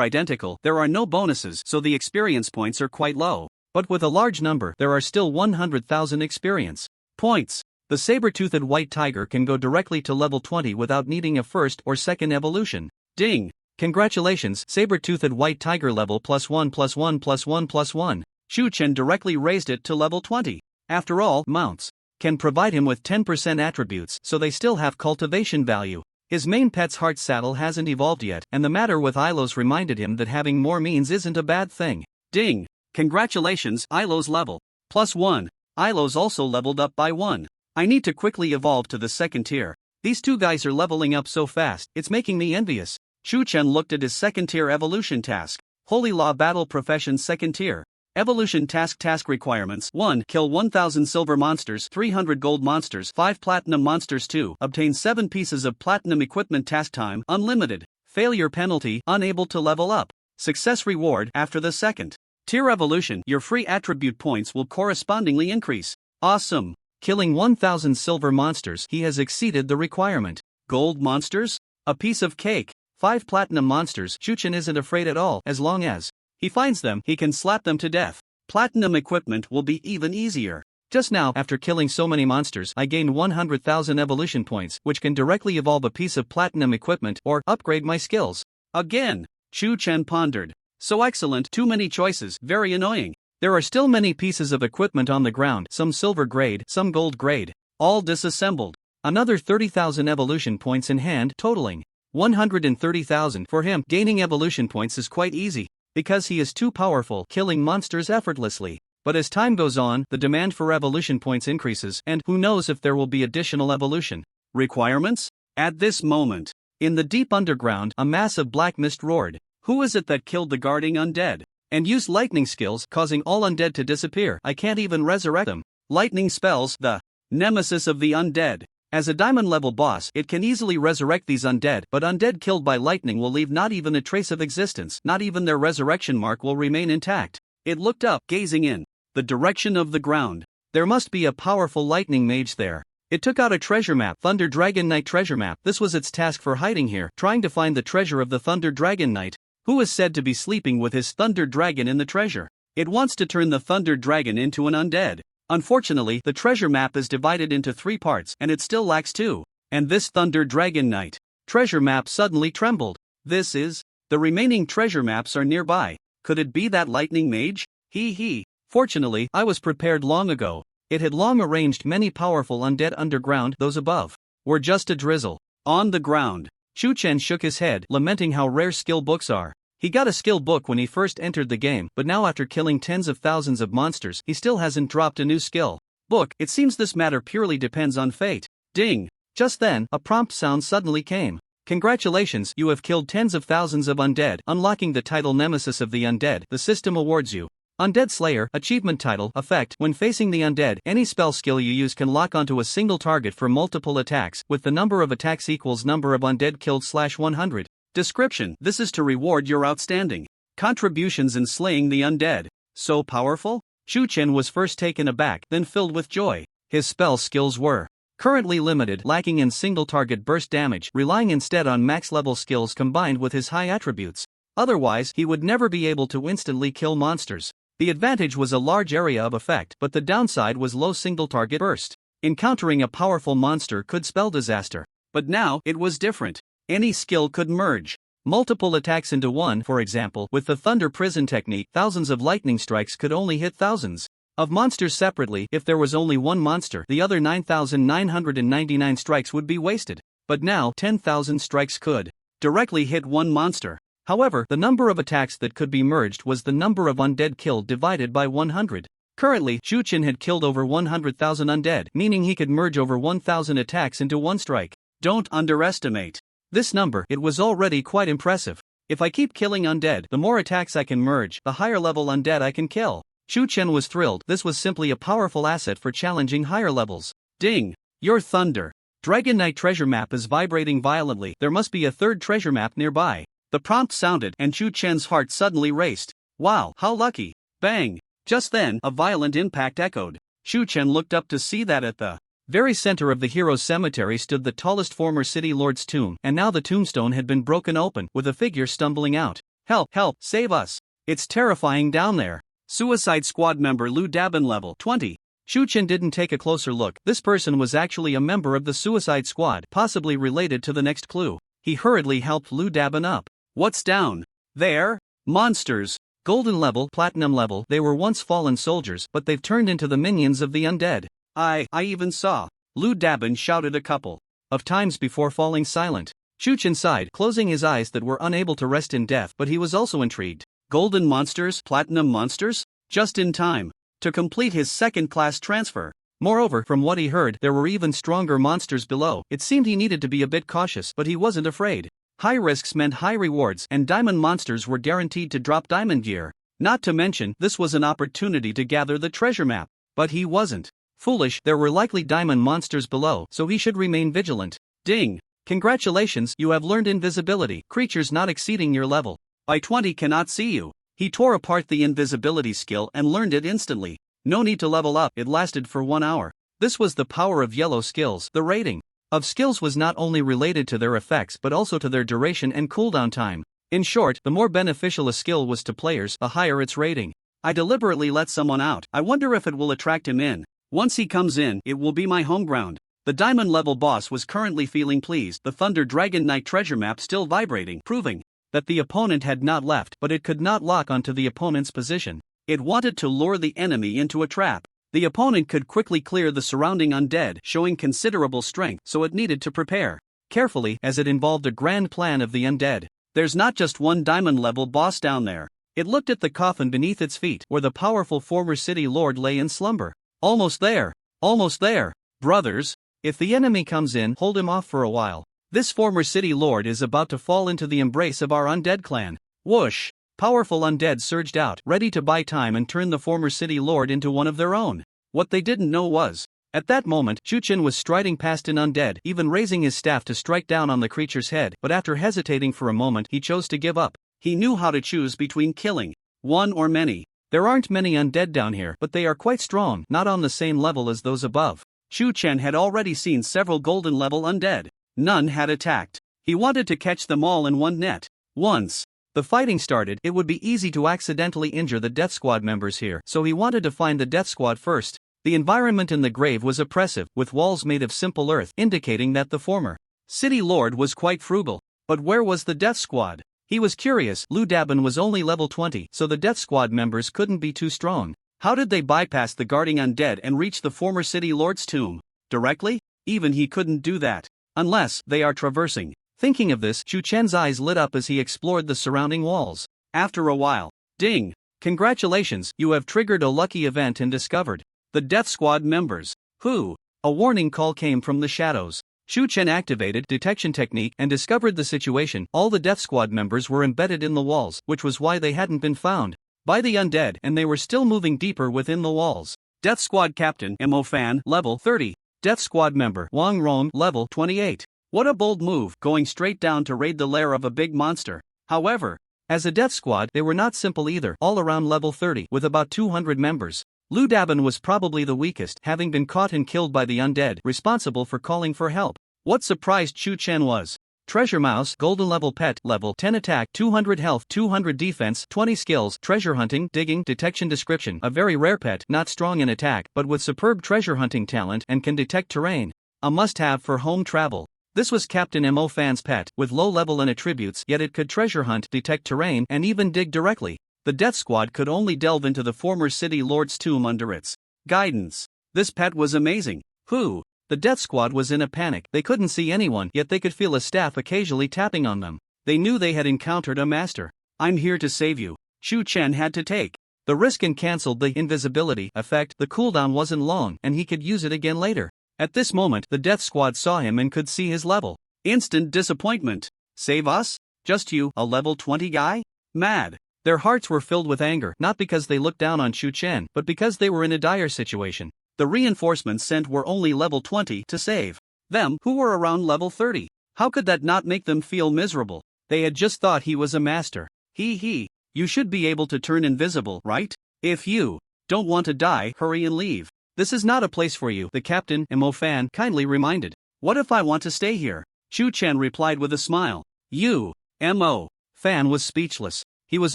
identical, there are no bonuses, so the experience points are quite low. But with a large number, there are still 100,000 experience points. The saber-toothed white tiger can go directly to level 20 without needing a first or second evolution. Ding! Congratulations, saber-toothed white tiger level +1 +1 +1 +1. Shu Chen directly raised it to level 20. After all, mounts can provide him with 10% attributes, so they still have cultivation value. His main pet's heart saddle hasn't evolved yet, and the matter with Ilos reminded him that having more means isn't a bad thing. Ding! Congratulations, Ilos level +1. Ilos also leveled up by 1. I need to quickly evolve to the second tier. These two guys are leveling up so fast, it's making me envious. Shu Chen looked at his second tier evolution task. Holy Law Battle Profession second tier. Evolution task requirements 1. Kill 1000 silver monsters, 300 gold monsters, 5 platinum monsters. 2. Obtain 7 pieces of platinum equipment. Task time unlimited. Failure penalty unable to level up. Success reward after the second tier evolution, your free attribute points will correspondingly increase. Awesome. Killing 1000 silver monsters, he has exceeded the requirement. Gold monsters? A piece of cake. 5 platinum monsters, Shu Chen isn't afraid at all. As long as he finds them, he can slap them to death. Platinum equipment will be even easier. Just now, after killing so many monsters, I gained 100,000 evolution points, which can directly evolve a piece of platinum equipment or upgrade my skills. Again, Shu Chen pondered. So excellent, too many choices, very annoying. There are still many pieces of equipment on the ground, some silver grade, some gold grade, all disassembled. Another 30,000 evolution points in hand, totaling 130,000 for him. Gaining evolution points is quite easy, because he is too powerful, killing monsters effortlessly. But as time goes on, the demand for evolution points increases, and who knows if there will be additional evolution requirements? At this moment, in the deep underground, a mass of black mist roared. Who is it that killed the guarding undead? And used lightning skills, causing all undead to disappear. I can't even resurrect them. Lightning spells, the nemesis of the undead. As a diamond level boss, it can easily resurrect these undead, but undead killed by lightning will leave not even a trace of existence, not even their resurrection mark will remain intact. It looked up, gazing in the direction of the ground. There must be a powerful lightning mage there. It took out a treasure map, Thunder Dragon Knight treasure map. This was its task for hiding here, trying to find the treasure of the Thunder Dragon Knight, who is said to be sleeping with his Thunder Dragon in the treasure. It wants to turn the Thunder Dragon into an undead. Unfortunately, the treasure map is divided into 3 parts, and it still lacks 2. And this Thunder Dragon Knight treasure map suddenly trembled. This is, the remaining treasure maps are nearby. Could it be that lightning mage? He. Fortunately, I was prepared long ago. It had long arranged many powerful undead underground. Those above were just a drizzle. On the ground, Shu Chen shook his head, lamenting how rare skill books are. He got a skill book when he first entered the game, but now after killing tens of thousands of monsters, he still hasn't dropped a new skill book. It seems this matter purely depends on fate. Ding! Just then, a prompt sound suddenly came. Congratulations, you have killed tens of thousands of undead, unlocking the title Nemesis of the Undead. The system awards you Undead Slayer, achievement title, effect. When facing the undead, any spell skill you use can lock onto a single target for multiple attacks, with the number of attacks equals number of undead killed /100. Description: this is to reward your outstanding contributions in slaying the undead. So powerful? Shu Chen was first taken aback, then filled with joy. His spell skills were currently limited, lacking in single target burst damage, relying instead on max level skills combined with his high attributes. Otherwise, he would never be able to instantly kill monsters. The advantage was a large area of effect, but the downside was low single target burst. Encountering a powerful monster could spell disaster. But now, it was different. Any skill could merge multiple attacks into one. For example, with the Thunder Prison technique, thousands of lightning strikes could only hit thousands of monsters separately. If there was only one monster, the other 9,999 strikes would be wasted. But now, 10,000 strikes could directly hit one monster. However, the number of attacks that could be merged was the number of undead killed divided by 100. Currently, Shu Chen had killed over 100,000 undead, meaning he could merge over 1,000 attacks into one strike. Don't underestimate this number, it was already quite impressive. If I keep killing undead, the more attacks I can merge, the higher level undead I can kill. Chu Chen was thrilled. This was simply a powerful asset for challenging higher levels. Ding! Your thunder. Dragon Knight treasure map is vibrating violently. There must be a third treasure map nearby. The prompt sounded, and Chu Chen's heart suddenly raced. Wow, how lucky! Bang! Just then, a violent impact echoed. Chu Chen looked up to see that at the very center of the hero's cemetery stood the tallest former city lord's tomb, and now the tombstone had been broken open, with a figure stumbling out. Help, help, save us! It's terrifying down there. Suicide Squad member Lu Dabin level 20. Chu Chen didn't take a closer look. This person was actually a member of the Suicide Squad, possibly related to the next clue. He hurriedly helped Lu Dabin up. What's down there? Monsters. Golden level, platinum level. They were once fallen soldiers, but they've turned into the minions of the undead. I even saw. Lu Dabin shouted a couple of times before falling silent. Chu Chen sighed, closing his eyes that were unable to rest in death, but he was also intrigued. Golden monsters, platinum monsters? Just in time to complete his second-class transfer. Moreover, from what he heard, there were even stronger monsters below. It seemed he needed to be a bit cautious, but he wasn't afraid. High risks meant high rewards, and diamond monsters were guaranteed to drop diamond gear. Not to mention, this was an opportunity to gather the treasure map. But he wasn't foolish. There were likely diamond monsters below, so he should remain vigilant. Ding! Congratulations, you have learned invisibility. Creatures not exceeding your level by 20 cannot see you. He tore apart the invisibility skill and learned it instantly. No need to level up, it lasted for 1 hour. This was the power of yellow skills. The rating of skills was not only related to their effects but also to their duration and cooldown time. In short, the more beneficial a skill was to players, the higher its rating. I deliberately let someone out. I wonder if it will attract him in. Once he comes in, it will be my home ground. The diamond level boss was currently feeling pleased, the Thunder Dragon Knight treasure map still vibrating, proving that the opponent had not left, but it could not lock onto the opponent's position. It wanted to lure the enemy into a trap. The opponent could quickly clear the surrounding undead, showing considerable strength, so it needed to prepare carefully, as it involved a grand plan of the undead. There's not just one diamond level boss down there. It looked at the coffin beneath its feet, where the powerful former city lord lay in slumber. Almost there. Almost there. Brothers, if the enemy comes in, hold him off for a while. This former city lord is about to fall into the embrace of our undead clan. Whoosh! Powerful undead surged out, ready to buy time and turn the former city lord into one of their own. What they didn't know was, at that moment, Chu Chen was striding past an undead, even raising his staff to strike down on the creature's head, but after hesitating for a moment, he chose to give up. He knew how to choose between killing one or many. There aren't many undead down here, but they are quite strong, not on the same level as those above. Chu Chen had already seen several golden level undead. None had attacked. He wanted to catch them all in one net. Once the fighting started, it would be easy to accidentally injure the Death Squad members here, so he wanted to find the Death Squad first. The environment in the grave was oppressive, with walls made of simple earth, indicating that the former city lord was quite frugal. But where was the Death Squad? He was curious. Lu Dabin was only level 20, so the Death Squad members couldn't be too strong. How did they bypass the guarding undead and reach the former city lord's tomb? Directly? Even he couldn't do that. Unless they are traversing. Thinking of this, Chu Chen's eyes lit up as he explored the surrounding walls. After a while, ding! Congratulations, you have triggered a lucky event and discovered the Death Squad members. Who? A warning call came from the shadows. Chu Chen activated detection technique and discovered the situation. All the Death Squad members were embedded in the walls, which was why they hadn't been found by the undead, and they were still moving deeper within the walls. Death Squad Captain Mo Fan, level 30. Death Squad member Wang Rong, level 28. What a bold move, going straight down to raid the lair of a big monster. However, as a Death Squad, they were not simple either, all around level 30, with about 200 members. Lu Dabin was probably the weakest, having been caught and killed by the undead, responsible for calling for help. What surprised Chu Chen was Treasure Mouse, golden level pet, level 10 attack, 200 health, 200 defense, 20 skills, treasure hunting, digging, detection description, a very rare pet, not strong in attack, but with superb treasure hunting talent and can detect terrain. A must-have for home travel. This was Captain Mo Fan's pet, with low level and attributes, yet it could treasure hunt, detect terrain, and even dig directly. The Death Squad could only delve into the former city lord's tomb under its guidance. This pet was amazing. Who? The Death Squad was in a panic. They couldn't see anyone, yet they could feel a staff occasionally tapping on them. They knew they had encountered a master. I'm here to save you. Chu Chen had to take the risk and cancelled the invisibility effect. The cooldown wasn't long, and he could use it again later. At this moment, the Death Squad saw him and could see his level. Instant disappointment. Save us? Just you, a level 20 guy? Mad. Their hearts were filled with anger, not because they looked down on Chu Chen, but because they were in a dire situation. The reinforcements sent were only level 20 to save them, who were around level 30. How could that not make them feel miserable? They had just thought he was a master. You should be able to turn invisible, right? If you don't want to die, hurry and leave. This is not a place for you, the captain, Mo Fan, kindly reminded. What if I want to stay here? Chu Chen replied with a smile. You, Mo Fan was speechless. He was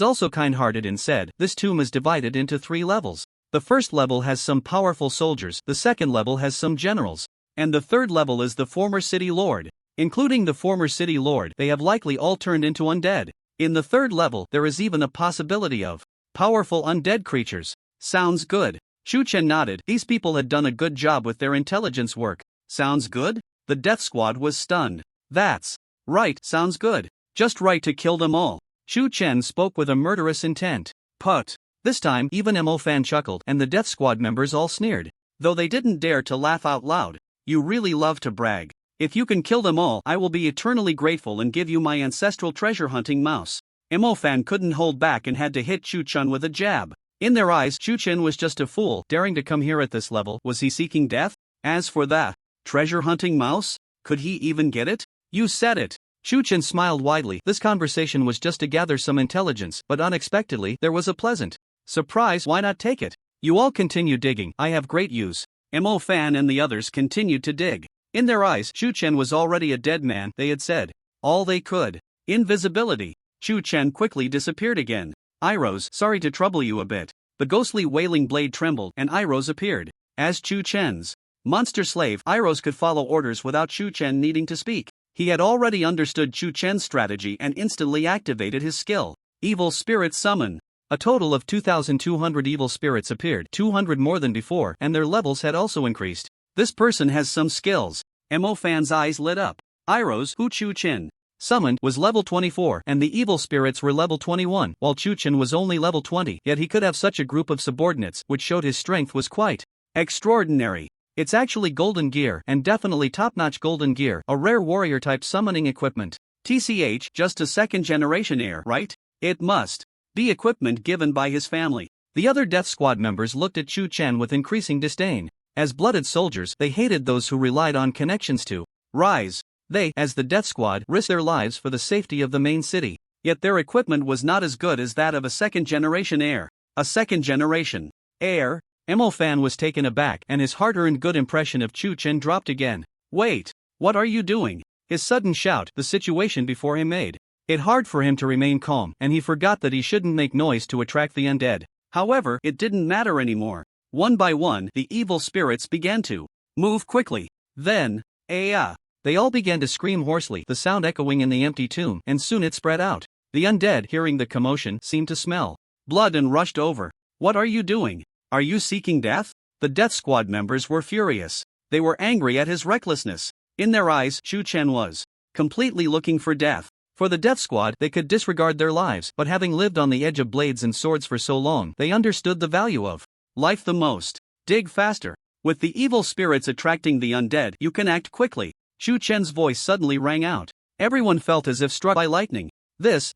also kind-hearted and said, this tomb is divided into 3 levels. The first level has some powerful soldiers, the second level has some generals, and the third level is the former city lord. Including the former city lord, they have likely all turned into undead. In the third level, there is even a possibility of powerful undead creatures. Sounds good. Chu Chen nodded. These people had done a good job with their intelligence work. Sounds good? The death squad was stunned. That's right, sounds good. Just right to kill them all. Chu Chen spoke with a murderous intent. Put. This time, even Mo Fan chuckled, and the death squad members all sneered. Though they didn't dare to laugh out loud. You really love to brag. If you can kill them all, I will be eternally grateful and give you my ancestral treasure-hunting mouse. Mo Fan couldn't hold back and had to hit Chu Chen with a jab. In their eyes, Chu Chen was just a fool, daring to come here at this level. Was he seeking death? As for that treasure-hunting mouse, could he even get it? You said it. Chu Chen smiled widely. This conversation was just to gather some intelligence, but unexpectedly, there was a pleasant surprise. Why not take it? You all continue digging. I have great use. Mo Fan and the others continued to dig. In their eyes, Chu Chen was already a dead man. They had said all they could. Invisibility. Chu Chen quickly disappeared again. Iros, sorry to trouble you a bit. The ghostly wailing blade trembled and Iros appeared. As Chu Chen's monster slave, Iros could follow orders without Chu Chen needing to speak. He had already understood Chu Chen's strategy and instantly activated his skill. Evil Spirit Summon. A total of 2,200 evil spirits appeared, 200 more than before, and their levels had also increased. This person has some skills. Mo Fan's eyes lit up. Iros, who Chu Chen summoned, was level 24, and the evil spirits were level 21, while Chu Chen was only level 20, yet he could have such a group of subordinates, which showed his strength was quite extraordinary. It's actually golden gear, and definitely top-notch golden gear, a rare warrior-type summoning equipment. TCH, just a second-generation heir, right? It must be equipment given by his family. The other Death Squad members looked at Chu Chen with increasing disdain. As blooded soldiers, they hated those who relied on connections to rise. They, as the Death Squad, risked their lives for the safety of the main city. Yet their equipment was not as good as that of a second-generation heir. A second-generation heir? Mo Fan was taken aback, and his hard-earned good impression of Chu Chen dropped again. Wait, what are you doing? His sudden shout, the situation before him made it hard for him to remain calm, and he forgot that he shouldn't make noise to attract the undead. However, it didn't matter anymore. One by one, the evil spirits began to move quickly. Then, they all began to scream hoarsely, the sound echoing in the empty tomb, and soon it spread out. The undead, hearing the commotion, seemed to smell blood and rushed over. What are you doing? Are you seeking death? The Death Squad members were furious. They were angry at his recklessness. In their eyes, Chu Chen was completely looking for death. For the Death Squad, they could disregard their lives, but having lived on the edge of blades and swords for so long, they understood the value of life the most. Dig faster. With the evil spirits attracting the undead, you can act quickly. Chu Chen's voice suddenly rang out. Everyone felt as if struck by lightning. This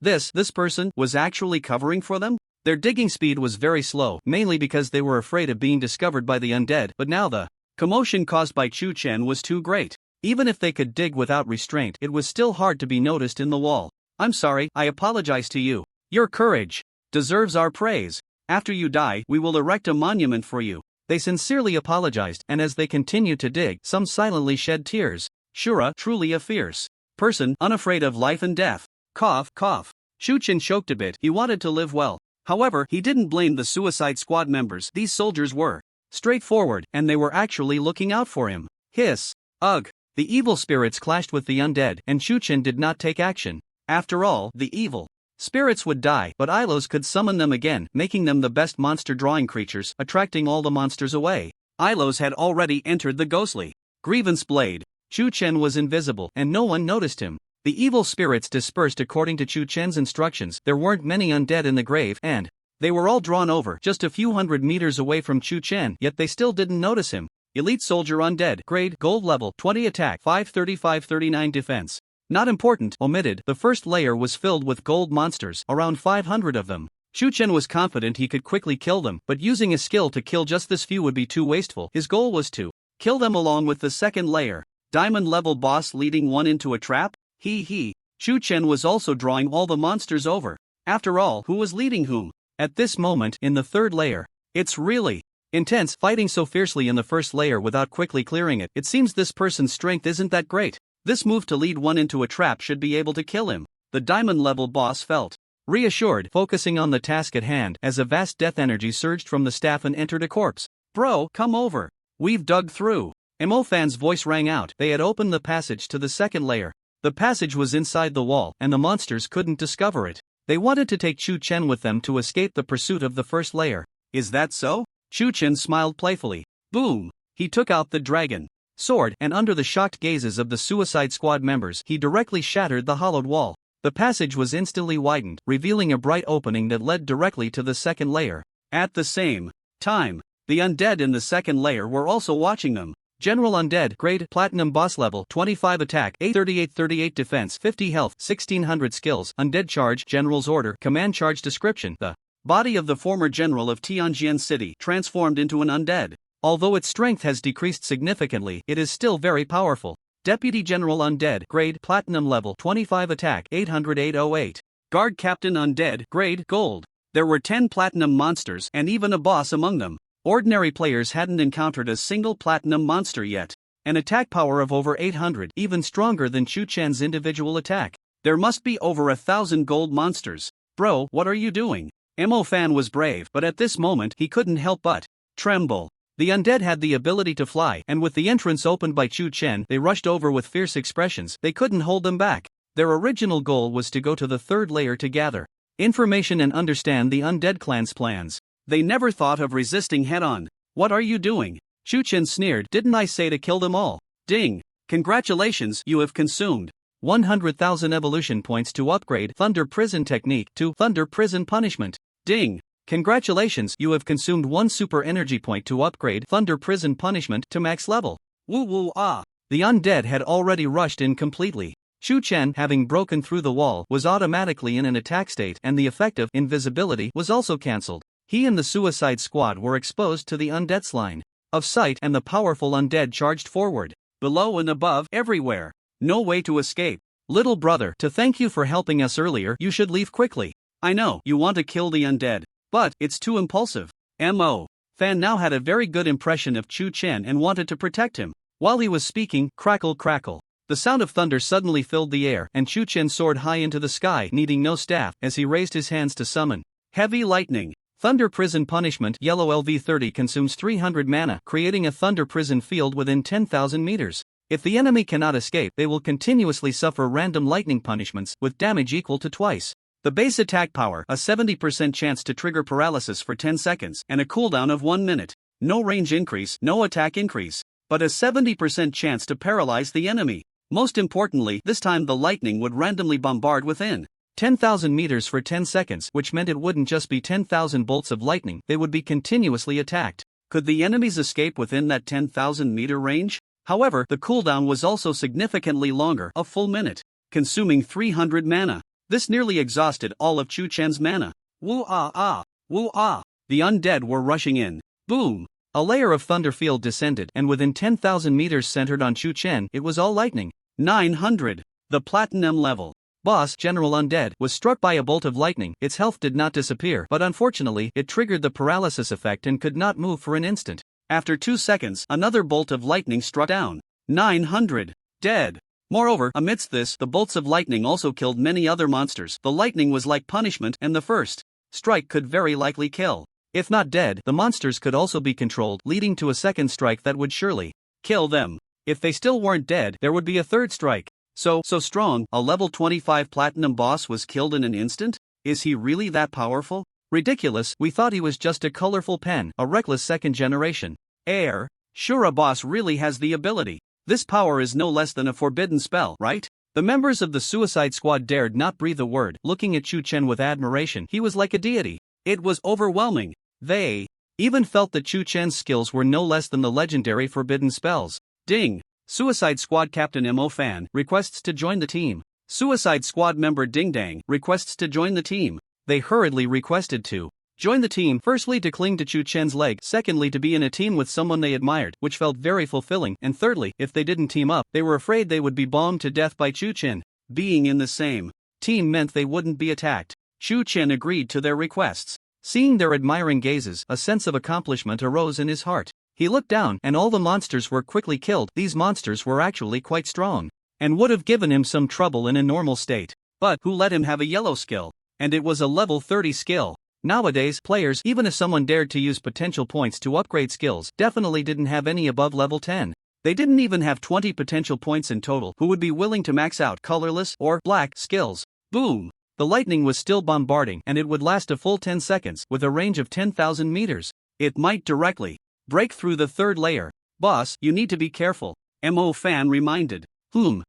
person was actually covering for them? Their digging speed was very slow, mainly because they were afraid of being discovered by the undead, but now the commotion caused by Chu Chen was too great. Even if they could dig without restraint, it was still hard to be noticed in the wall. I'm sorry, I apologize to you. Your courage deserves our praise. After you die, we will erect a monument for you. They sincerely apologized, and as they continued to dig, some silently shed tears. Shura, truly a fierce person, unafraid of life and death. Cough, cough. Chu Chen choked a bit. He wanted to live well. However, he didn't blame the Suicide Squad members. These soldiers were straightforward, and they were actually looking out for him. Hiss. Ugh. The evil spirits clashed with the undead, and Chu Chen did not take action. After all, the evil spirits would die, but Ilos could summon them again, making them the best monster-drawing creatures, attracting all the monsters away. Ilos had already entered the ghostly grievance blade. Chu Chen was invisible, and no one noticed him. The evil spirits dispersed according to Chu Chen's instructions. There weren't many undead in the grave, and they were all drawn over, just a few hundred meters away from Chu Chen, yet they still didn't notice him. Elite Soldier Undead, Grade, Gold Level, 20 Attack, 535-39 Defense. Not important, omitted. The first layer was filled with gold monsters, around 500 of them. Shu Chen was confident he could quickly kill them, but using a skill to kill just this few would be too wasteful. His goal was to kill them along with the second layer. Diamond-level boss leading one into a trap? He. Shu Chen was also drawing all the monsters over. After all, who was leading whom? At this moment, in the third layer, it's really intense fighting so fiercely in the first layer without quickly clearing it. It seems this person's strength isn't that great. This move to lead one into a trap should be able to kill him. The diamond-level boss felt reassured, focusing on the task at hand as a vast death energy surged from the staff and entered a corpse. Bro, come over. We've dug through. Mo Fan's voice rang out. They had opened the passage to the second layer. The passage was inside the wall, and the monsters couldn't discover it. They wanted to take Shu Chen with them to escape the pursuit of the first layer. Is that so? Shu Chen smiled playfully. Boom! He took out the dragon sword, and under the shocked gazes of the Suicide Squad members, he directly shattered the hollowed wall. The passage was instantly widened, revealing a bright opening that led directly to the second layer. At the same time, the undead in the second layer were also watching them. General Undead, grade, platinum boss level, 25 attack, 838 defense, 50 health, 1600 skills, undead charge, general's order, command charge description. The body of the former general of Tianjin City transformed into an undead. Although its strength has decreased significantly, it is still very powerful. Deputy General Undead, grade, platinum level, 25 attack, 808. Guard Captain Undead, grade, gold. There were 10 platinum monsters and even a boss among them. Ordinary players hadn't encountered a single platinum monster yet. An attack power of over 800, even stronger than Shu Chen's individual attack. There must be over 1,000 gold monsters. Bro, what are you doing? Mo Fan was brave, but at this moment he couldn't help but tremble. The undead had the ability to fly, and with the entrance opened by Shu Chen, they rushed over with fierce expressions. They couldn't hold them back. Their original goal was to go to the third layer to gather information and understand the undead clan's plans. They never thought of resisting head-on. What are you doing? Shu Chen sneered. Didn't I say to kill them all? Ding! Congratulations, you have consumed 100,000 evolution points to upgrade Thunder Prison Technique to Thunder Prison Punishment. Ding! Congratulations, you have consumed 1 super energy point to upgrade Thunder Prison Punishment to max level. Woo woo ah! The undead had already rushed in completely. Shu Chen, having broken through the wall, was automatically in an attack state, and the effective invisibility was also cancelled. He and the Suicide Squad were exposed to the undead's line of sight, and the powerful undead charged forward. Below and above, everywhere. No way to escape. Little brother, to thank you for helping us earlier, you should leave quickly. I know, you want to kill the undead, but it's too impulsive. Mo Fan now had a very good impression of Shu Chen and wanted to protect him. While he was speaking, crackle crackle. The sound of thunder suddenly filled the air, and Shu Chen soared high into the sky, needing no staff, as he raised his hands to summon heavy lightning. Thunder Prison Punishment Yellow LV30 consumes 300 mana, creating a Thunder Prison field within 10,000 meters. If the enemy cannot escape, they will continuously suffer random lightning punishments, with damage equal to twice the base attack power, a 70% chance to trigger paralysis for 10 seconds, and a cooldown of 1 minute. No range increase, no attack increase, but a 70% chance to paralyze the enemy. Most importantly, this time the lightning would randomly bombard within 10,000 meters for 10 seconds, which meant it wouldn't just be 10,000 bolts of lightning, they would be continuously attacked. Could the enemies escape within that 10,000 meter range? However, the cooldown was also significantly longer, a full minute, consuming 300 mana. This nearly exhausted all of Shu Chen's mana. Woo ah ah, woo ah. The undead were rushing in. Boom! A layer of thunder field descended, and within 10,000 meters centered on Shu Chen, it was all lightning. 900. The platinum level boss, General Undead, was struck by a bolt of lightning. Its health did not disappear, but unfortunately, it triggered the paralysis effect and could not move for an instant. After 2 seconds, another bolt of lightning struck down. 900. Dead. Moreover, amidst this, the bolts of lightning also killed many other monsters. The lightning was like punishment, and the first strike could very likely kill. If not dead, the monsters could also be controlled, leading to a second strike that would surely kill them. If they still weren't dead, there would be a third strike. So strong, a level 25 platinum boss was killed in an instant? Is he really that powerful? Ridiculous, we thought he was just a colorful pen, a reckless second generation heir. Sure, a boss really has the ability. This power is no less than a forbidden spell, right? The members of the Suicide Squad dared not breathe a word, looking at Shu Chen with admiration. He was like a deity. It was overwhelming. They even felt that Shu Chen's skills were no less than the legendary forbidden spells. Ding! Suicide Squad Captain Mo Fan requests to join the team. Suicide Squad member Ding Dang requests to join the team. They hurriedly requested to join the team, firstly to cling to Chu Chen's leg, secondly to be in a team with someone they admired, which felt very fulfilling, and thirdly, if they didn't team up, they were afraid they would be bombed to death by Chu Chen. Being in the same team meant they wouldn't be attacked. Chu Chen agreed to their requests. Seeing their admiring gazes, a sense of accomplishment arose in his heart. He looked down, and all the monsters were quickly killed. These monsters were actually quite strong, and would have given him some trouble in a normal state. But who let him have a yellow skill? And it was a level 30 skill. Nowadays, players, even if someone dared to use potential points to upgrade skills, definitely didn't have any above level 10. They didn't even have 20 potential points in total. Who would be willing to max out colorless or black skills? Boom! The lightning was still bombarding, and it would last a full 10 seconds, with a range of 10,000 meters. It might directly break through the third layer. Boss, you need to be careful, Mo Fan reminded. Chu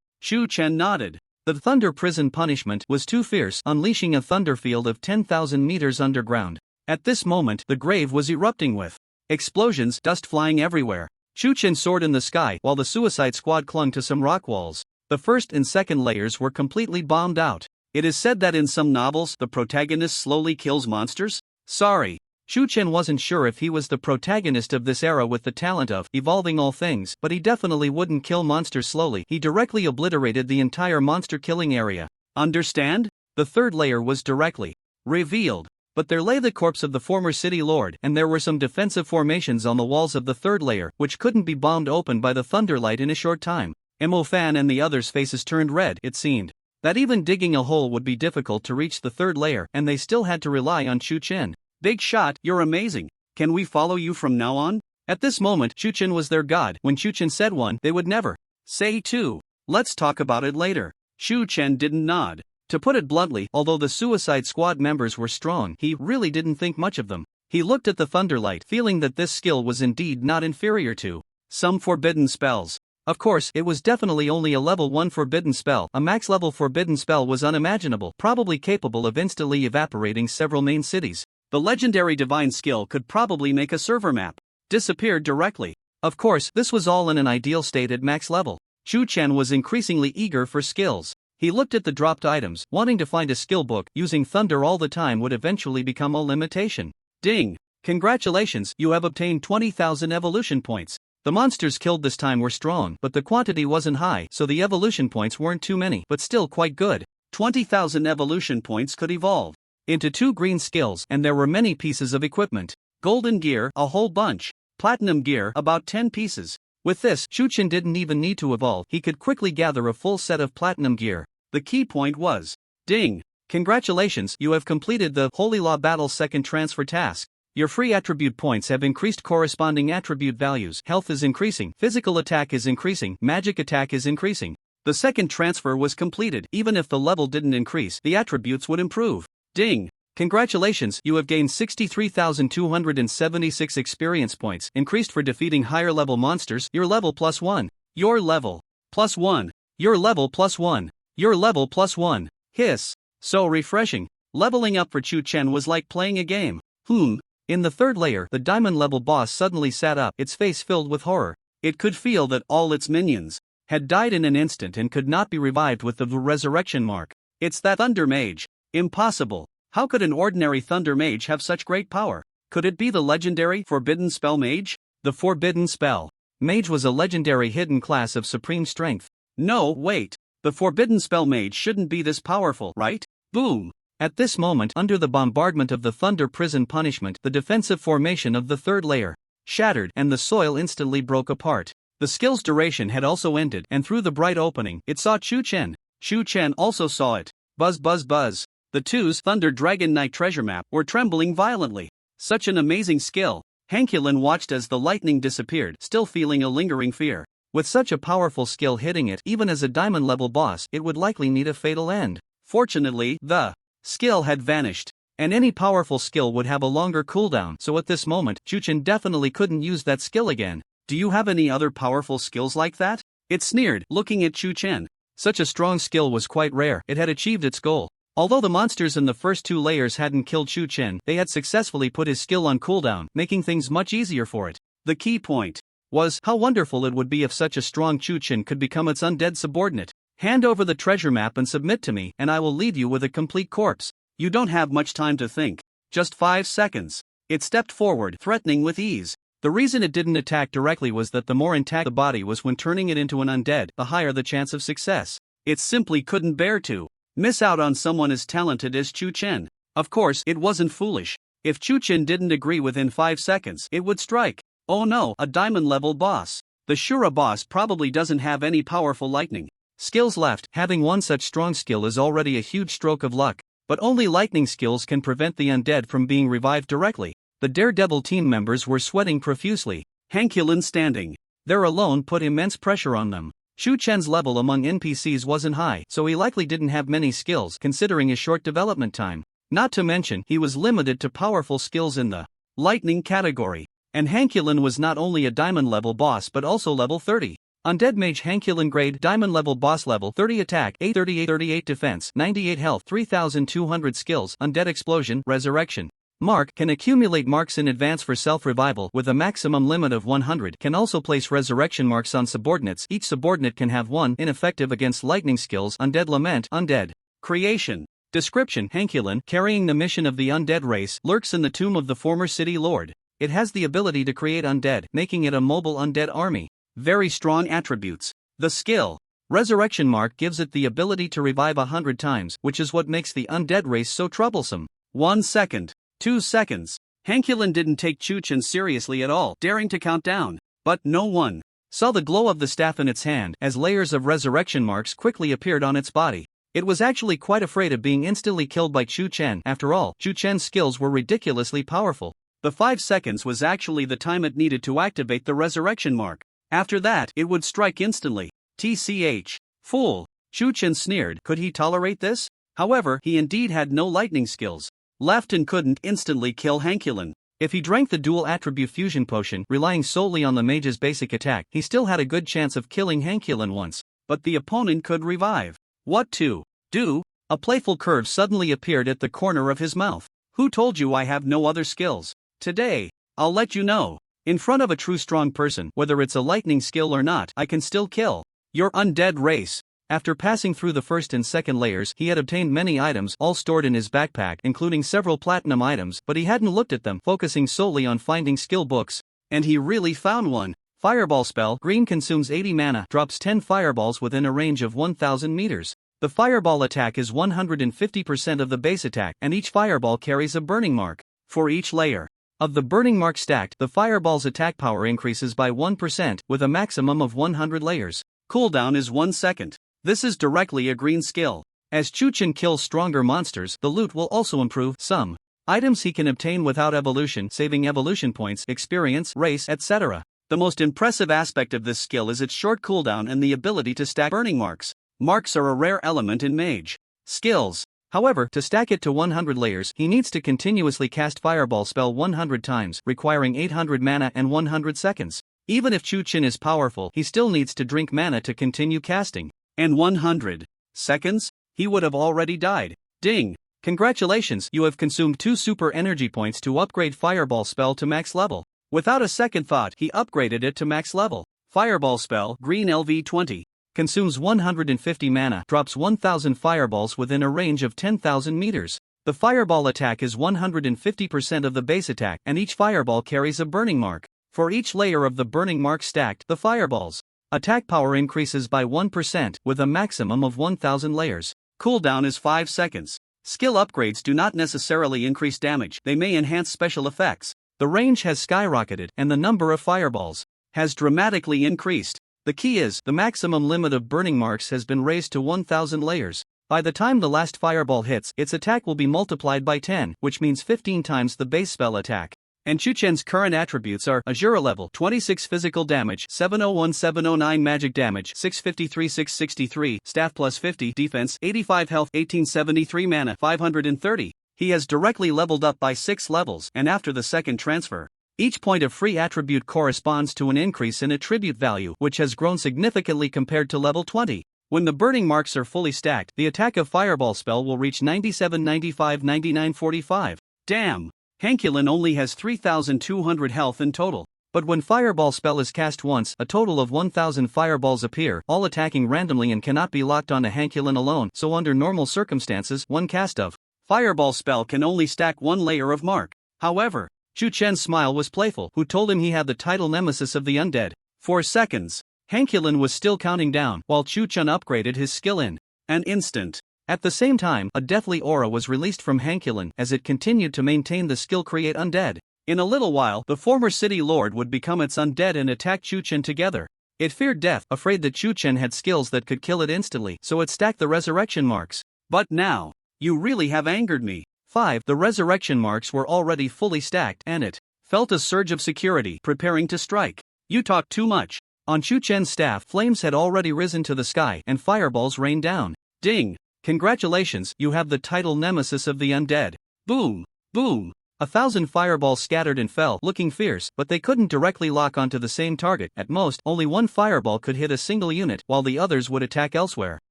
Chen nodded. The thunder prison punishment was too fierce, unleashing a thunder field of 10,000 meters underground. At this moment, the grave was erupting with explosions, dust flying everywhere. Chu Chen soared in the sky, while the Suicide Squad clung to some rock walls. The first and second layers were completely bombed out. It is said that in some novels, the protagonist slowly kills monsters? Sorry. Chu Chen wasn't sure if he was the protagonist of this era with the talent of evolving all things, but he definitely wouldn't kill monsters slowly. He directly obliterated the entire monster killing area. Understand? The third layer was directly revealed. But there lay the corpse of the former city lord, and there were some defensive formations on the walls of the third layer, which couldn't be bombed open by the thunderlight in a short time. Mo Fan and the others' faces turned red. It seemed that even digging a hole would be difficult to reach the third layer, and they still had to rely on Chu Chen. Big shot, you're amazing. Can we follow you from now on? At this moment, Chu Chen was their god. When Chu Chen said one, they would never say two. Let's talk about it later. Chu Chen didn't nod. To put it bluntly, although the Suicide Squad members were strong, he really didn't think much of them. He looked at the thunderlight, feeling that this skill was indeed not inferior to some forbidden spells. Of course, it was definitely only a level 1 forbidden spell. A max level forbidden spell was unimaginable, probably capable of instantly evaporating several main cities. The legendary divine skill could probably make a server map disappear directly. Of course, this was all in an ideal state at max level. Chu Chen was increasingly eager for skills. He looked at the dropped items, wanting to find a skill book. Using thunder all the time would eventually become a limitation. Ding! Congratulations, you have obtained 20,000 evolution points. The monsters killed this time were strong, but the quantity wasn't high, so the evolution points weren't too many, but still quite good. 20,000 evolution points could evolve into 2 green skills, and there were many pieces of equipment. Golden gear, a whole bunch. Platinum gear, about 10 pieces. With this, Chu Chen didn't even need to evolve. He could quickly gather a full set of platinum gear. The key point was, ding! Congratulations, you have completed the Holy Law Battle second transfer task. Your free attribute points have increased corresponding attribute values. Health is increasing, physical attack is increasing, magic attack is increasing. The second transfer was completed. Even if the level didn't increase, the attributes would improve. Ding! Congratulations, you have gained 63,276 experience points, increased for defeating higher level monsters. Your level +1. Your level +1. Your level +1. Your level +1. Hiss. So refreshing. Leveling up for Chu Chen was like playing a game. In the third layer, the diamond level boss suddenly sat up, its face filled with horror. It could feel that all its minions had died in an instant and could not be revived with the resurrection mark. It's that Thunder Mage. Impossible. How could an ordinary Thunder Mage have such great power? Could it be the legendary Forbidden Spell Mage? The Forbidden Spell Mage was a legendary hidden class of supreme strength. No, wait. The Forbidden Spell Mage shouldn't be this powerful, right? Boom! At this moment, under the bombardment of the Thunder Prison punishment, the defensive formation of the third layer shattered, and the soil instantly broke apart. The skill's duration had also ended, and through the bright opening, it saw Chu Chen. Chu Chen also saw it. Buzz buzz buzz. The two's Thunder Dragon Knight treasure map were trembling violently. Such an amazing skill. Hankulin watched as the lightning disappeared, still feeling a lingering fear. With such a powerful skill hitting it, even as a diamond level boss, it would likely need a fatal end. Fortunately, the skill had vanished, and any powerful skill would have a longer cooldown, so at this moment, Chu Chen definitely couldn't use that skill again. Do you have any other powerful skills like that? It sneered, looking at Chu Chen. Such a strong skill was quite rare. It had achieved its goal. Although the monsters in the first 2 layers hadn't killed Chu Chen, they had successfully put his skill on cooldown, making things much easier for it. The key point. was how wonderful it would be if such a strong Chuchin could become its undead subordinate. Hand over the treasure map and submit to me, and I will leave you with a complete corpse. You don't have much time to think. Just 5 seconds. It stepped forward, threatening with ease. The reason it didn't attack directly was that the more intact the body was when turning it into an undead, the higher the chance of success. It simply couldn't bear to miss out on someone as talented as Chuchen. Of course, it wasn't foolish. If Chuchen didn't agree within 5 seconds, it would strike. Oh no, a diamond-level boss. The Shura boss probably doesn't have any powerful lightning skills left. Having one such strong skill is already a huge stroke of luck, but only lightning skills can prevent the undead from being revived directly. The Daredevil team members were sweating profusely. Hankulin standing there alone put immense pressure on them. Chu Chen's level among NPCs wasn't high, so he likely didn't have many skills considering his short development time. Not to mention, he was limited to powerful skills in the lightning category. And Hankulin was not only a diamond-level boss but also level 30. Undead Mage Hankulin grade diamond-level boss level 30 attack, 838 defense, 98 health, 3200 skills, Undead Explosion, Resurrection. Mark can accumulate marks in advance for self-revival with a maximum limit of 100. Can also place resurrection marks on subordinates. Each subordinate can have one ineffective against lightning skills. Undead Lament, Undead Creation. Description: Hankulin, carrying the mission of the undead race, lurks in the tomb of the former city lord. It has the ability to create undead, making it a mobile undead army. Very strong attributes. The skill Resurrection Mark gives it the ability to revive 100 times, which is what makes the undead race so troublesome. 1 second. 2 seconds. Hankulin didn't take Chuchen seriously at all, daring to count down. But no one saw the glow of the staff in its hand as layers of resurrection marks quickly appeared on its body. It was actually quite afraid of being instantly killed by Chuchen. After all, Chuchen's skills were ridiculously powerful. The 5 seconds was actually the time it needed to activate the resurrection mark. After that, it would strike instantly. TCH. Fool. Chuchen sneered. Could he tolerate this? However, he indeed had no lightning skills left and couldn't instantly kill Hankulin. If he drank the dual attribute fusion potion, relying solely on the mage's basic attack, he still had a good chance of killing Hankulin once. But the opponent could revive. What to do? A playful curve suddenly appeared at the corner of his mouth. Who told you I have no other skills? Today, I'll let you know. In front of a true strong person, whether it's a lightning skill or not, I can still kill your undead race. After passing through the first and second layers, he had obtained many items, all stored in his backpack, including several platinum items, but he hadn't looked at them, focusing solely on finding skill books. And he really found one. Fireball spell. Green consumes 80 mana, drops 10 fireballs within a range of 1000 meters. The fireball attack is 150% of the base attack, and each fireball carries a burning mark. For each layer of the burning mark stacked, the fireball's attack power increases by 1%, with a maximum of 100 layers. Cooldown is 1 second. This is directly a green skill. As Chuchen kills stronger monsters, the loot will also improve. Some items he can obtain without evolution, saving evolution points, experience, race, etc. The most impressive aspect of this skill is its short cooldown and the ability to stack burning marks. Marks are a rare element in mage skills. However, to stack it to 100 layers, he needs to continuously cast Fireball spell 100 times, requiring 800 mana and 100 seconds. Even if Chuchen is powerful, he still needs to drink mana to continue casting. And 100 seconds? He would have already died. Ding! Congratulations, you have consumed 2 super energy points to upgrade Fireball spell to max level. Without a second thought, he upgraded it to max level. Fireball spell, green LV20. Consumes 150 mana, drops 1000 fireballs within a range of 10,000 meters. The fireball attack is 150% of the base attack, and each fireball carries a burning mark. For each layer of the burning mark stacked, the fireball's attack power increases by 1%, with a maximum of 1000 layers. Cooldown is 5 seconds. Skill upgrades do not necessarily increase damage, they may enhance special effects. The range has skyrocketed, and the number of fireballs has dramatically increased. The key is, the maximum limit of burning marks has been raised to 1000 layers. By the time the last fireball hits, its attack will be multiplied by 10, which means 15 times the base spell attack. And Chuchen's current attributes are Azura level 26 physical damage, 701-709 magic damage, 653-663, staff plus 50, defense, 85 health, 1873 mana, 530. He has directly leveled up by 6 levels, and after the second transfer, each point of free attribute corresponds to an increase in attribute value, which has grown significantly compared to level 20. When the burning marks are fully stacked, the attack of Fireball spell will reach 97, 95, 99, 45. Damn! Hankulin only has 3200 health in total. But when Fireball spell is cast once, a total of 1000 fireballs appear, all attacking randomly and cannot be locked onto Hankulin alone, so under normal circumstances, one cast of Fireball spell can only stack one layer of mark. However, Chu Chen's smile was playful, who told him he had the title Nemesis of the Undead. 4 seconds. Hankulin was still counting down, while Chu Chen upgraded his skill in an instant. At the same time, a deathly aura was released from Hankulin as it continued to maintain the skill Create Undead. In a little while, the former city lord would become its undead and attack Chu Chen together. It feared death, afraid that Chu Chen had skills that could kill it instantly, so it stacked the resurrection marks. But now, you really have angered me. 5. The resurrection marks were already fully stacked, and it felt a surge of security, preparing to strike. You talk too much. On Chu Chen's staff, flames had already risen to the sky, and fireballs rained down. Ding! Congratulations, you have the title Nemesis of the Undead. Boom! Boom! 1,000 fireballs scattered and fell, looking fierce, but they couldn't directly lock onto the same target. At most, only one fireball could hit a single unit, while the others would attack elsewhere.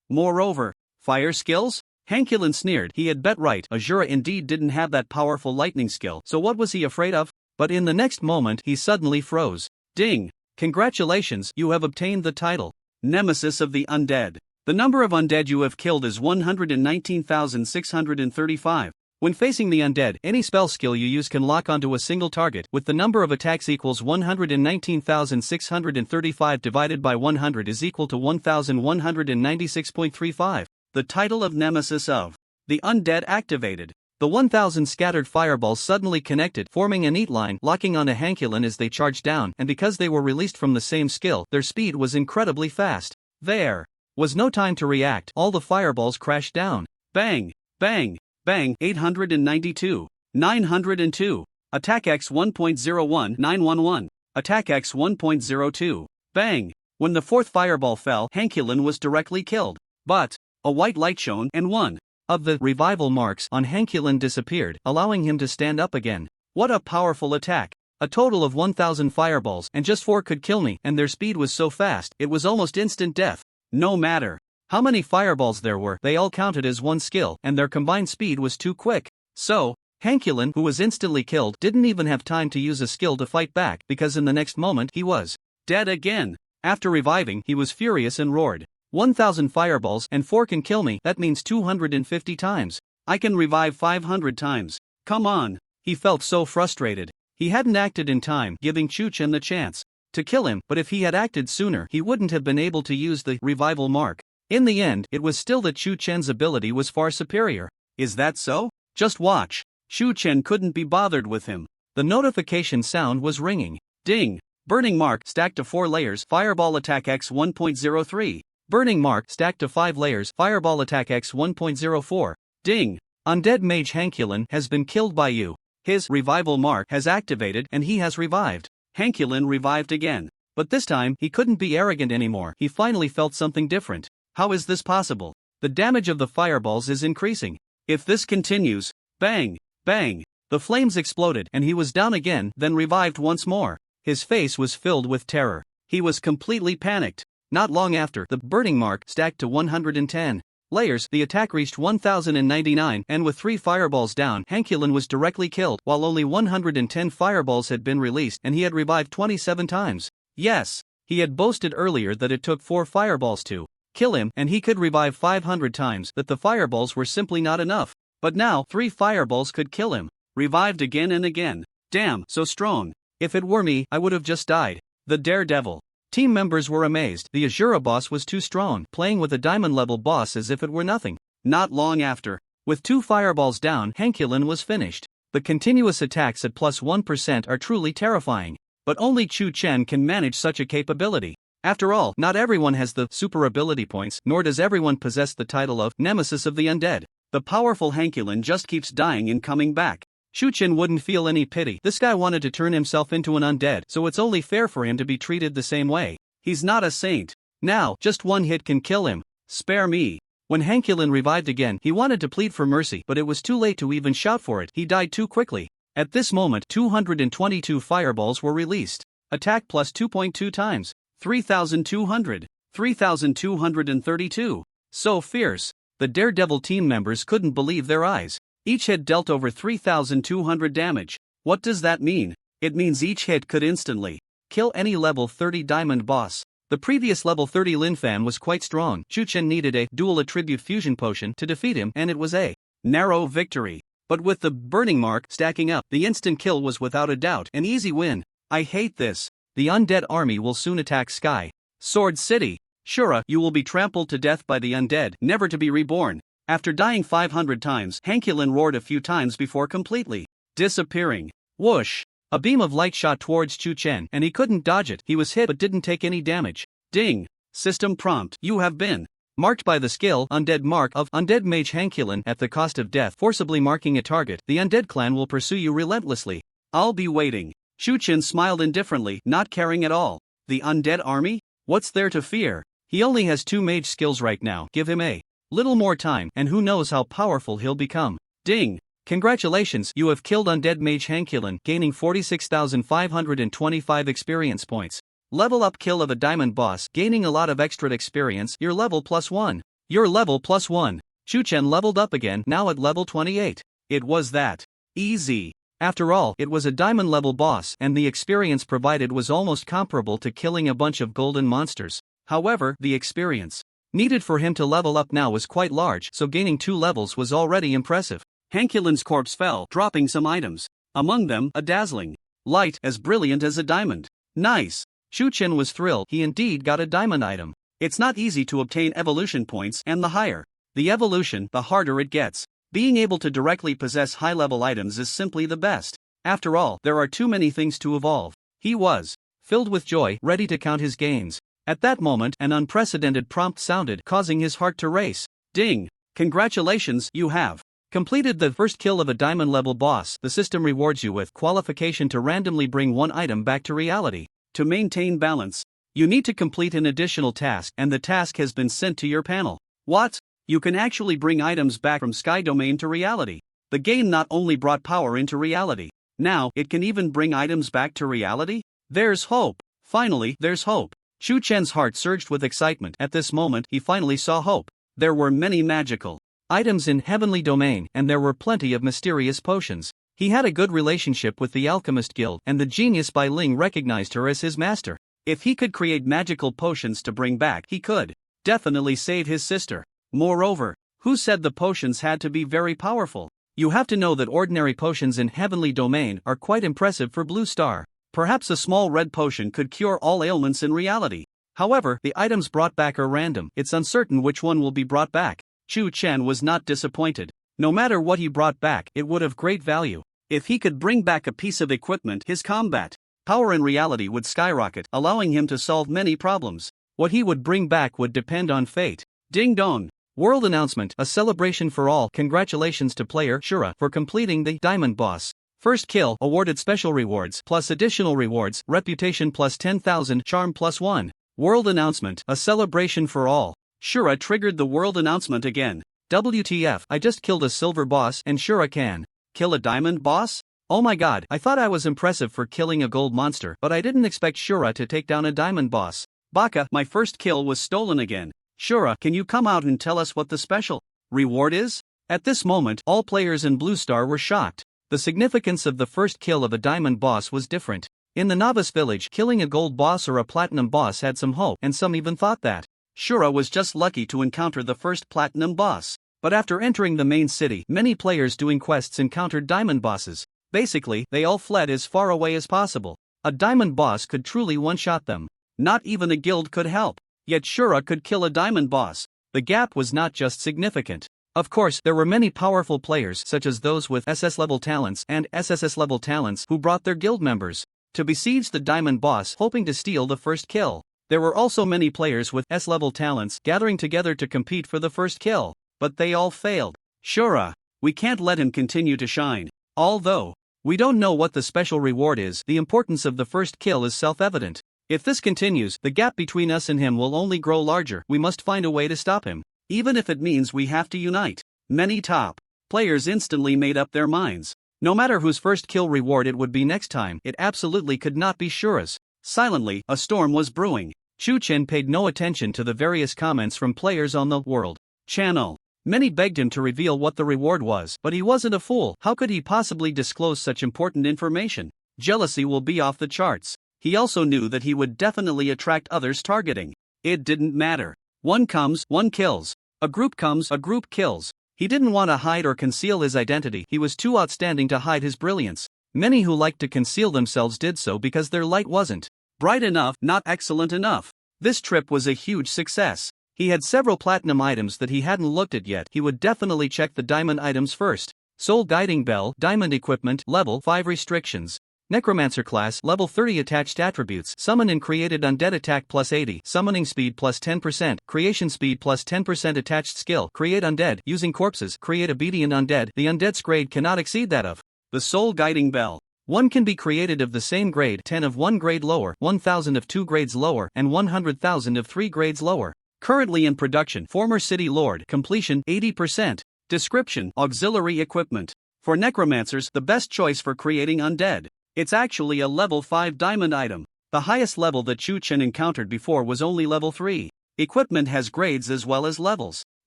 Moreover, fire skills? Hankulin sneered. He had bet right. Azura indeed didn't have that powerful lightning skill, so what was he afraid of? But in the next moment, he suddenly froze. Ding! Congratulations, you have obtained the title Nemesis of the Undead. The number of undead you have killed is 119,635. When facing the undead, any spell skill you use can lock onto a single target, with the number of attacks equals 119,635 divided by 100 is equal to 1,196.35. The title of Nemesis of the Undead activated. The 1,000 scattered fireballs suddenly connected, forming a neat line, locking onto Hankulin as they charged down, and because they were released from the same skill, their speed was incredibly fast. There was no time to react, all the fireballs crashed down. Bang! Bang! Bang! 892. 902. Attack X 1.01 911. Attack X 1.02. Bang! When the fourth fireball fell, Hankulin was directly killed. But a white light shone, and one of the revival marks on Hankulin disappeared, allowing him to stand up again. What a powerful attack! A total of 1,000 fireballs, and just 4 could kill me, and their speed was so fast, it was almost instant death. No matter how many fireballs there were, they all counted as one skill, and their combined speed was too quick. So, Hankulin, who was instantly killed, didn't even have time to use a skill to fight back, because in the next moment he was dead again. After reviving, he was furious and roared. 1,000 fireballs, and 4 can kill me, that means 250 times. I can revive 500 times. Come on. He felt so frustrated. He hadn't acted in time, giving Chu Chen the chance to kill him, but if he had acted sooner, he wouldn't have been able to use the revival mark. In the end, it was still that Chu Chen's ability was far superior. Is that so? Just watch. Chu Chen couldn't be bothered with him. The notification sound was ringing. Ding! Burning Mark stacked to 4 layers, Fireball Attack X 1.03. Burning Mark stacked to 5 layers, Fireball Attack X 1.04. Ding! Undead Mage Hankulin has been killed by you. His revival mark has activated and he has revived. Hankulin revived again. But this time, he couldn't be arrogant anymore. He finally felt something different. How is this possible? The damage of the fireballs is increasing. If this continues, bang, bang, the flames exploded and he was down again, then revived once more. His face was filled with terror. He was completely panicked. Not long after, the burning mark stacked to 110 layers, the attack reached 1099, and with 3 fireballs down, Hankulin was directly killed, while only 110 fireballs had been released and he had revived 27 times. Yes, he had boasted earlier that it took 4 fireballs to kill him, and he could revive 500 times, that the fireballs were simply not enough. But now, 3 fireballs could kill him. Revived again and again. Damn, so strong. If it were me, I would have just died. The Daredevil team members were amazed. The Azura boss was too strong, playing with a diamond-level boss as if it were nothing. Not long after, with 2 fireballs down, Hankulin was finished. The continuous attacks at plus 1% are truly terrifying. But only Chu Chen can manage such a capability. After all, not everyone has the super ability points, nor does everyone possess the title of Nemesis of the Undead. The powerful Hankulin just keeps dying and coming back. Chu Chen wouldn't feel any pity. This guy wanted to turn himself into an undead, so it's only fair for him to be treated the same way. He's not a saint. Now, just 1 hit can kill him. Spare me. When Hankulin revived again, he wanted to plead for mercy, but it was too late to even shout for it. He died too quickly. At this moment, 222 fireballs were released. Attack plus 2.2 times. 3,200. 3,232. So fierce. The Daredevil team members couldn't believe their eyes. Each had dealt over 3,200 damage. What does that mean? It means each hit could instantly kill any level 30 diamond boss. The previous level 30 Lin Fan was quite strong. Chu Chen needed a dual attribute fusion potion to defeat him, and it was a narrow victory. But with the burning mark stacking up, the instant kill was without a doubt an easy win. I hate this. The undead army will soon attack Sky Sword City. Shura, you will be trampled to death by the undead, never to be reborn. After dying 500 times, Hankulin roared a few times before completely disappearing. Whoosh! A beam of light shot towards Chu Chen, and he couldn't dodge it. He was hit but didn't take any damage. Ding! System prompt. You have been marked by the skill Undead Mark of Undead Mage Hankulin. At the cost of death, forcibly marking a target, the undead clan will pursue you relentlessly. I'll be waiting. Chu Chen smiled indifferently, not caring at all. The undead army? What's there to fear? He only has 2 mage skills right now. Give him a little more time, and who knows how powerful he'll become. Ding! Congratulations, you have killed Undead Mage Hankulin, gaining 46,525 experience points. Level up kill of a diamond boss, gaining a lot of extra experience. Your level +1. Your level +1. Chu Chen leveled up again, now at level 28. It was that easy. After all, it was a diamond level boss, and the experience provided was almost comparable to killing a bunch of golden monsters. However, the experience needed for him to level up now was quite large, so gaining 2 levels was already impressive. Hankulin's corpse fell, dropping some items. Among them, a dazzling light as brilliant as a diamond. Nice! Chu Chen was thrilled. He indeed got a diamond item. It's not easy to obtain evolution points, and the higher the evolution, the harder it gets. Being able to directly possess high-level items is simply the best. After all, there are too many things to evolve. He was filled with joy, ready to count his gains. At that moment, an unprecedented prompt sounded, causing his heart to race. Ding! Congratulations, you have completed the first kill of a diamond-level boss. The system rewards you with qualification to randomly bring 1 item back to reality. To maintain balance, you need to complete an additional task, and the task has been sent to your panel. What? You can actually bring items back from Sky Domain to reality. The game not only brought power into reality, now it can even bring items back to reality? There's hope. Finally, there's hope. Chu Chen's heart surged with excitement. At this moment, he finally saw hope. There were many magical items in Heavenly Domain, and there were plenty of mysterious potions. He had a good relationship with the Alchemist Guild, and the genius Bai Ling recognized her as his master. If he could create magical potions to bring back, he could definitely save his sister. Moreover, who said the potions had to be very powerful? You have to know that ordinary potions in Heavenly Domain are quite impressive for Blue Star. Perhaps a small red potion could cure all ailments in reality. However, the items brought back are random. It's uncertain which one will be brought back. Chu Chen was not disappointed. No matter what he brought back, it would have great value. If he could bring back a piece of equipment, his combat power in reality would skyrocket, allowing him to solve many problems. What he would bring back would depend on fate. Ding dong! World announcement, a celebration for all. Congratulations to player Shura for completing the Diamond Boss. First kill, awarded special rewards, plus additional rewards, reputation plus 10,000, charm plus 1. World announcement, a celebration for all. Shura triggered the world announcement again. WTF, I just killed a silver boss and Shura can kill a diamond boss? Oh my god, I thought I was impressive for killing a gold monster, but I didn't expect Shura to take down a diamond boss. Baka, my first kill was stolen again. Shura, can you come out and tell us what the special reward is? At this moment, all players in Blue Star were shocked. The significance of the first kill of a diamond boss was different. In the novice village, killing a gold boss or a platinum boss had some hope, and some even thought that Shura was just lucky to encounter the first platinum boss. But after entering the main city, many players doing quests encountered diamond bosses. Basically, they all fled as far away as possible. A diamond boss could truly one-shot them. Not even a guild could help. Yet Shura could kill a diamond boss. The gap was not just significant. Of course, there were many powerful players such as those with SS-level talents and SSS-level talents who brought their guild members to besiege the diamond boss hoping to steal the first kill. There were also many players with S-level talents gathering together to compete for the first kill, but they all failed. Shura, we can't let him continue to shine. Although we don't know what the special reward is, the importance of the first kill is self-evident. If this continues, the gap between us and him will only grow larger. We must find a way to stop him, even if it means we have to unite. Many top players instantly made up their minds. No matter whose first kill reward it would be next time, it absolutely could not be Shura's. Silently, a storm was brewing. Chu Chen paid no attention to the various comments from players on the World channel. Many begged him to reveal what the reward was, but he wasn't a fool. How could he possibly disclose such important information? jealousy will be off the charts. He also knew that he would definitely attract others targeting. It didn't matter. One comes, one kills. A group comes, a group kills. He didn't want to hide or conceal his identity. He was too outstanding to hide his brilliance. Many who liked to conceal themselves did so because their light wasn't bright enough, not excellent enough. This trip was a huge success. He had several platinum items that he hadn't looked at yet. He would definitely check the diamond items first. Soul Guiding Bell, Diamond Equipment, Level 5 Restrictions. Necromancer class, Level 30 Attached Attributes. Summon and created undead attack plus 80. Summoning speed plus 10%. Creation speed plus 10% attached skill. Create undead. Using corpses. Create obedient undead. The undead's grade cannot exceed that of the Soul Guiding Bell. One can be created of the same grade, 10 of 1 grade lower, 1000 of 2 grades lower, and 100,000 of 3 grades lower. Currently in production. Former City Lord. Completion 80%. Description: auxiliary equipment. For necromancers, the best choice for creating undead. It's actually a level 5 diamond item. The highest level that Chu Chen encountered before was only level 3. Equipment has grades as well as levels.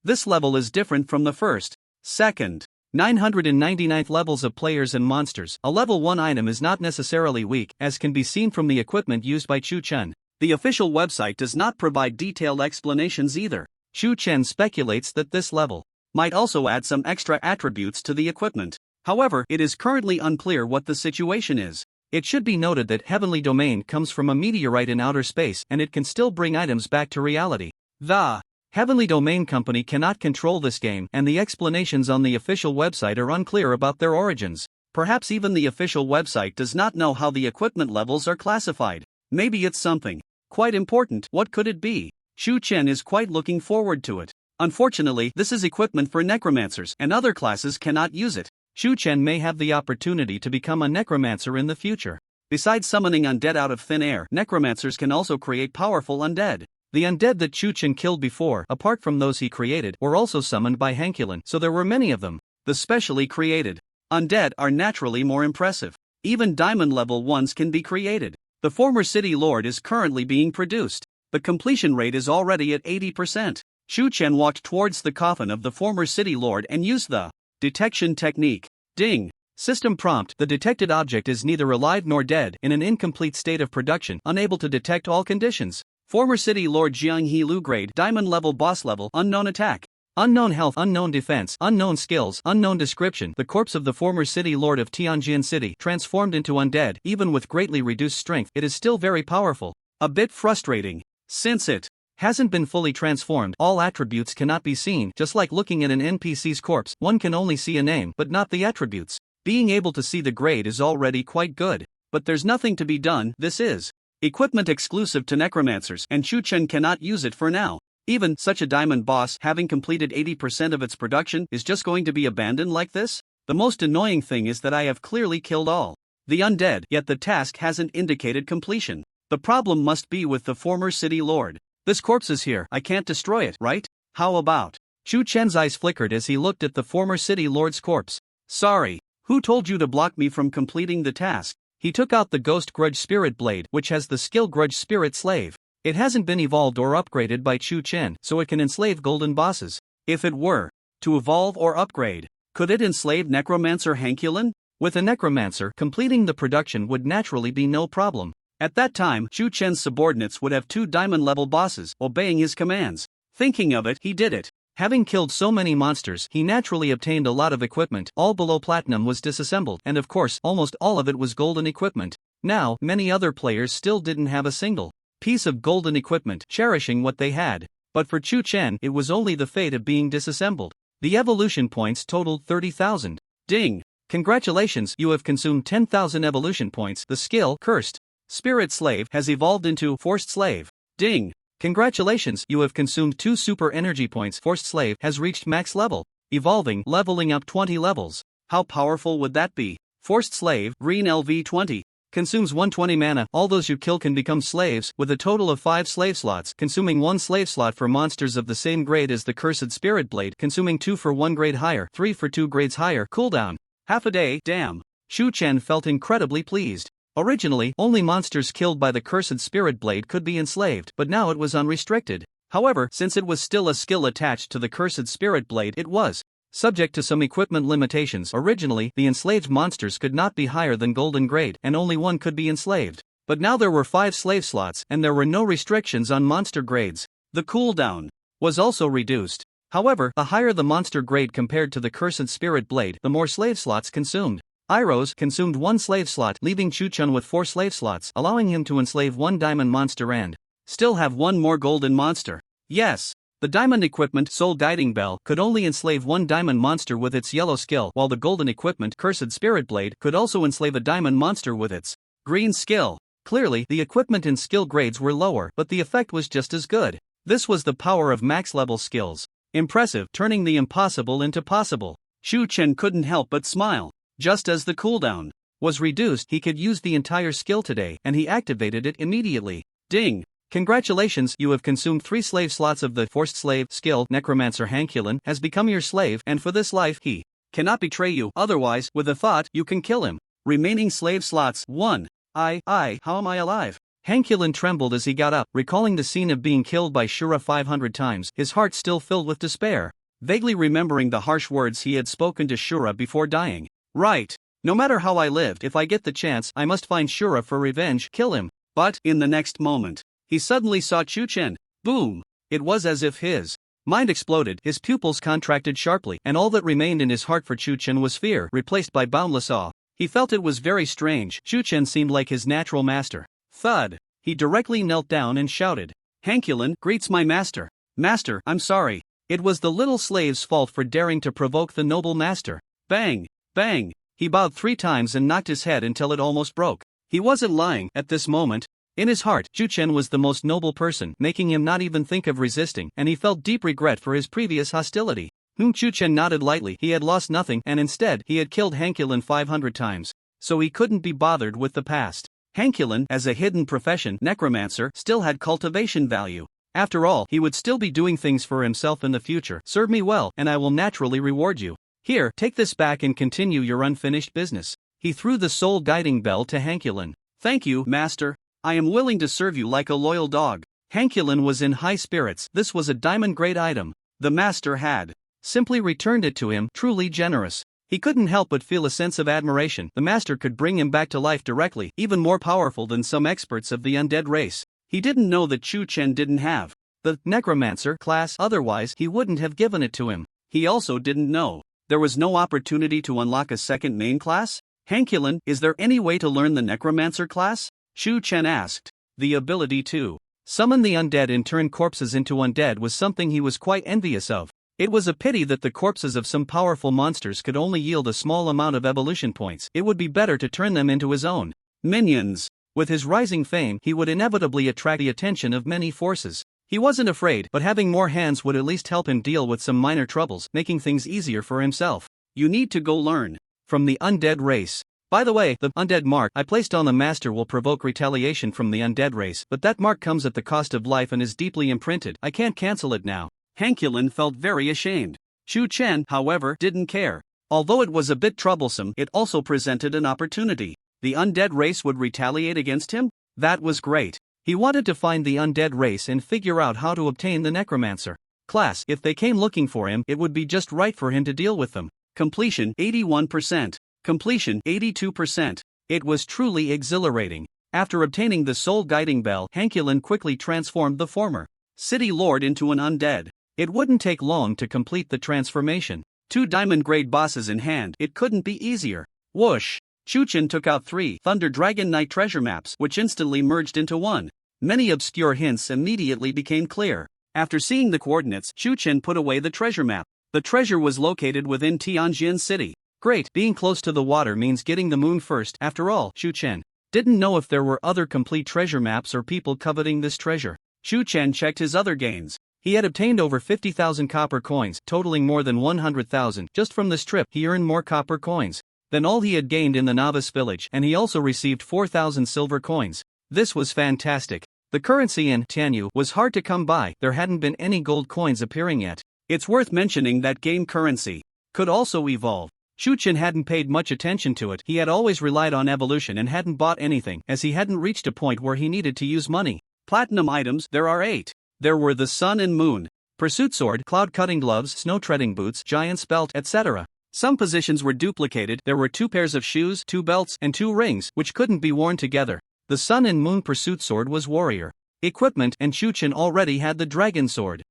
This level is different from the first, second, 999th levels of players and monsters. A level 1 item is not necessarily weak, as can be seen from the equipment used by Chu Chen. The official website does not provide detailed explanations either. Chu Chen speculates that this level might also add some extra attributes to the equipment. However, it is currently unclear what the situation is. It should be noted that Heavenly Domain comes from a meteorite in outer space and it can still bring items back to reality. The Heavenly Domain Company cannot control this game, and the explanations on the official website are unclear about their origins. Perhaps even the official website does not know how the equipment levels are classified. Maybe it's something quite important. What could it be? Chu Chen is quite looking forward to it. Unfortunately, this is equipment for necromancers, and other classes cannot use it. Chu Chen may have the opportunity to become a necromancer in the future. Besides summoning undead out of thin air, necromancers can also create powerful undead. The undead that Chu Chen killed before, apart from those he created, were also summoned by Hankulin, so there were many of them. The specially created undead are naturally more impressive. Even diamond level ones can be created. The former City Lord is currently being produced. The completion rate is already at 80%. Chu Chen walked towards the coffin of the former City Lord and used the detection technique. Ding. System prompt: the detected object is neither alive nor dead, in an incomplete state of production, unable to detect all conditions. Former City Lord Jiang He Lu grade, diamond level boss level, unknown attack, unknown health, unknown defense, unknown skills, unknown description. The corpse of the former City Lord of Tianjin City, transformed into undead. Even with greatly reduced strength, it is still very powerful. A bit frustrating. Since it hasn't been fully transformed, all attributes cannot be seen. Just like looking at an NPC's corpse, one can only see a name, but not the attributes. Being able to see the grade is already quite good. But there's nothing to be done. This is equipment exclusive to necromancers, and Chu Chen cannot use it for now. Even such a diamond boss, having completed 80% of its production, is just going to be abandoned like this? The most annoying thing is that I have clearly killed all the undead, yet the task hasn't indicated completion. The problem must be with the former City Lord. This corpse is here, I can't destroy it, right? How about? Chu Chen's eyes flickered as he looked at the former City Lord's corpse. Sorry, who told you to block me from completing the task? He took out the Ghost Grudge Spirit Blade, which has the skill Grudge Spirit Slave. It hasn't been evolved or upgraded by Chu Chen, so it can enslave golden bosses. If it were to evolve or upgrade, could it enslave Necromancer Hankulin? With a Necromancer, completing the production would naturally be no problem. At that time, Chu Chen's subordinates would have 2 diamond-level bosses, obeying his commands. Thinking of it, he did it. Having killed so many monsters, he naturally obtained a lot of equipment. All below platinum was disassembled, and of course, almost all of it was golden equipment. Now, many other players still didn't have a single piece of golden equipment, cherishing what they had. But for Chu Chen, it was only the fate of being disassembled. The evolution points totaled 30,000. Ding! Congratulations, you have consumed 10,000 evolution points. The skill, Cursed Spirit Slave, has evolved into Forced Slave. Ding! Congratulations, you have consumed 2 super energy points. Forced Slave has reached max level. Evolving, leveling up 20 levels. How powerful would that be? Forced Slave, Green LV20. Consumes 120 mana. All those you kill can become slaves, with a total of 5 slave slots, consuming 1 slave slot for monsters of the same grade as the Cursed Spirit Blade, consuming 2 for 1 grade higher, 3 for 2 grades higher. Cooldown: half a day. Damn. Chu Chen felt incredibly pleased. Originally, only monsters killed by the Cursed Spirit Blade could be enslaved, but now it was unrestricted. However, since it was still a skill attached to the Cursed Spirit Blade, it was Subject to some equipment limitations, originally, the enslaved monsters could not be higher than golden grade, and only one could be enslaved. But now there were 5 slave slots, and there were no restrictions on monster grades. The cooldown was also reduced. However, the higher the monster grade compared to the Cursed Spirit Blade, the more slave slots consumed. Iroh's consumed 1 slave slot, leaving Chuchun with 4 slave slots, allowing him to enslave 1 diamond monster and still have 1 more golden monster. Yes, the diamond equipment Soul Guiding Bell could only enslave 1 diamond monster with its yellow skill, while the golden equipment Cursed Spirit Blade could also enslave a diamond monster with its green skill. Clearly, the equipment and skill grades were lower, but the effect was just as good. This was the power of max-level skills. Impressive, turning the impossible into possible. Shu Chen couldn't help but smile. Just as the cooldown was reduced, he could use the entire skill today, and he activated it immediately. Ding! Congratulations, you have consumed 3 slave slots of the Forced Slave skill. Necromancer Hankulin has become your slave, and for this life he cannot betray you, otherwise, with a thought, you can kill him. Remaining slave slots 1. How am I alive? Hankulin trembled as he got up, recalling the scene of being killed by Shura 500 times, his heart still filled with despair. Vaguely remembering the harsh words he had spoken to Shura before dying. Right. No matter how I lived, if I get the chance, I must find Shura for revenge, kill him. But, in the next moment, he suddenly saw Chu Chen. Boom! It was as if his mind exploded, his pupils contracted sharply, and all that remained in his heart for Chu Chen was fear, replaced by boundless awe. He felt it was very strange. Chu Chen seemed like his natural master. Thud! He directly knelt down and shouted. Hankulin greets my master. Master, I'm sorry. It was the little slave's fault for daring to provoke the noble master. Bang! Bang! He bowed 3 times and knocked his head until it almost broke. He wasn't lying at this moment. In his heart, Chu Chen was the most noble person, making him not even think of resisting, and he felt deep regret for his previous hostility. Chu Chen nodded lightly. He had lost nothing, and instead, he had killed Hankulin 500 times. So he couldn't be bothered with the past. Hankulin, as a hidden profession, necromancer, still had cultivation value. After all, he would still be doing things for himself in the future. Serve me well, and I will naturally reward you. Here, take this back and continue your unfinished business. He threw the Soul Guiding Bell to Hankulin. Thank you, master. I am willing to serve you like a loyal dog. Hankulin was in high spirits. This was a diamond-grade item. The master had simply returned it to him, truly generous. He couldn't help but feel a sense of admiration. The master could bring him back to life directly, even more powerful than some experts of the undead race. He didn't know that Chu Chen didn't have the necromancer class, otherwise he wouldn't have given it to him. He also didn't know there was no opportunity to unlock a second main class. Hankulin, is there any way to learn the necromancer class? Chu Chen asked. The ability to summon the undead and turn corpses into undead was something he was quite envious of. It was a pity that the corpses of some powerful monsters could only yield a small amount of evolution points. It would be better to turn them into his own minions. With his rising fame, he would inevitably attract the attention of many forces. He wasn't afraid, but having more hands would at least help him deal with some minor troubles, making things easier for himself. You need to go learn from the undead race. By the way, the undead mark I placed on the master will provoke retaliation from the undead race, but that mark comes at the cost of life and is deeply imprinted. I can't cancel it now. Hankulin felt very ashamed. Chu Chen, however, didn't care. Although it was a bit troublesome, it also presented an opportunity. The undead race would retaliate against him? That was great. He wanted to find the undead race and figure out how to obtain the necromancer class. If they came looking for him, it would be just right for him to deal with them. Completion 81%. Completion 82%. It was truly exhilarating. After obtaining the Soul Guiding Bell, Hankulin quickly transformed the former city lord into an undead. It wouldn't take long to complete the transformation. 2 diamond-grade bosses in hand, it couldn't be easier. Whoosh! Chu Chen took out 3 Thunder Dragon Knight treasure maps, which instantly merged into one. Many obscure hints immediately became clear. After seeing the coordinates, Chu Chen put away the treasure map. The treasure was located within Tianjin City. Great, being close to the water means getting the moon first. After all, Chu Chen didn't know if there were other complete treasure maps or people coveting this treasure. Chu Chen checked his other gains. He had obtained over 50,000 copper coins, totaling more than 100,000. Just from this trip, he earned more copper coins than all he had gained in the novice village, and he also received 4,000 silver coins. This was fantastic. The currency in Tianyu was hard to come by. There hadn't been any gold coins appearing yet. It's worth mentioning that game currency could also evolve. Chu Chen hadn't paid much attention to it. He had always relied on evolution and hadn't bought anything, as he hadn't reached a point where he needed to use money. Platinum items, there are 8. There were the sun and moon, pursuit sword, cloud-cutting gloves, snow-treading boots, giant's belt, etc. Some positions were duplicated. There were 2 pairs of shoes, 2 belts, and 2 rings, which couldn't be worn together. The sun and moon pursuit sword was warrior equipment, and Chuchin already had the dragon sword.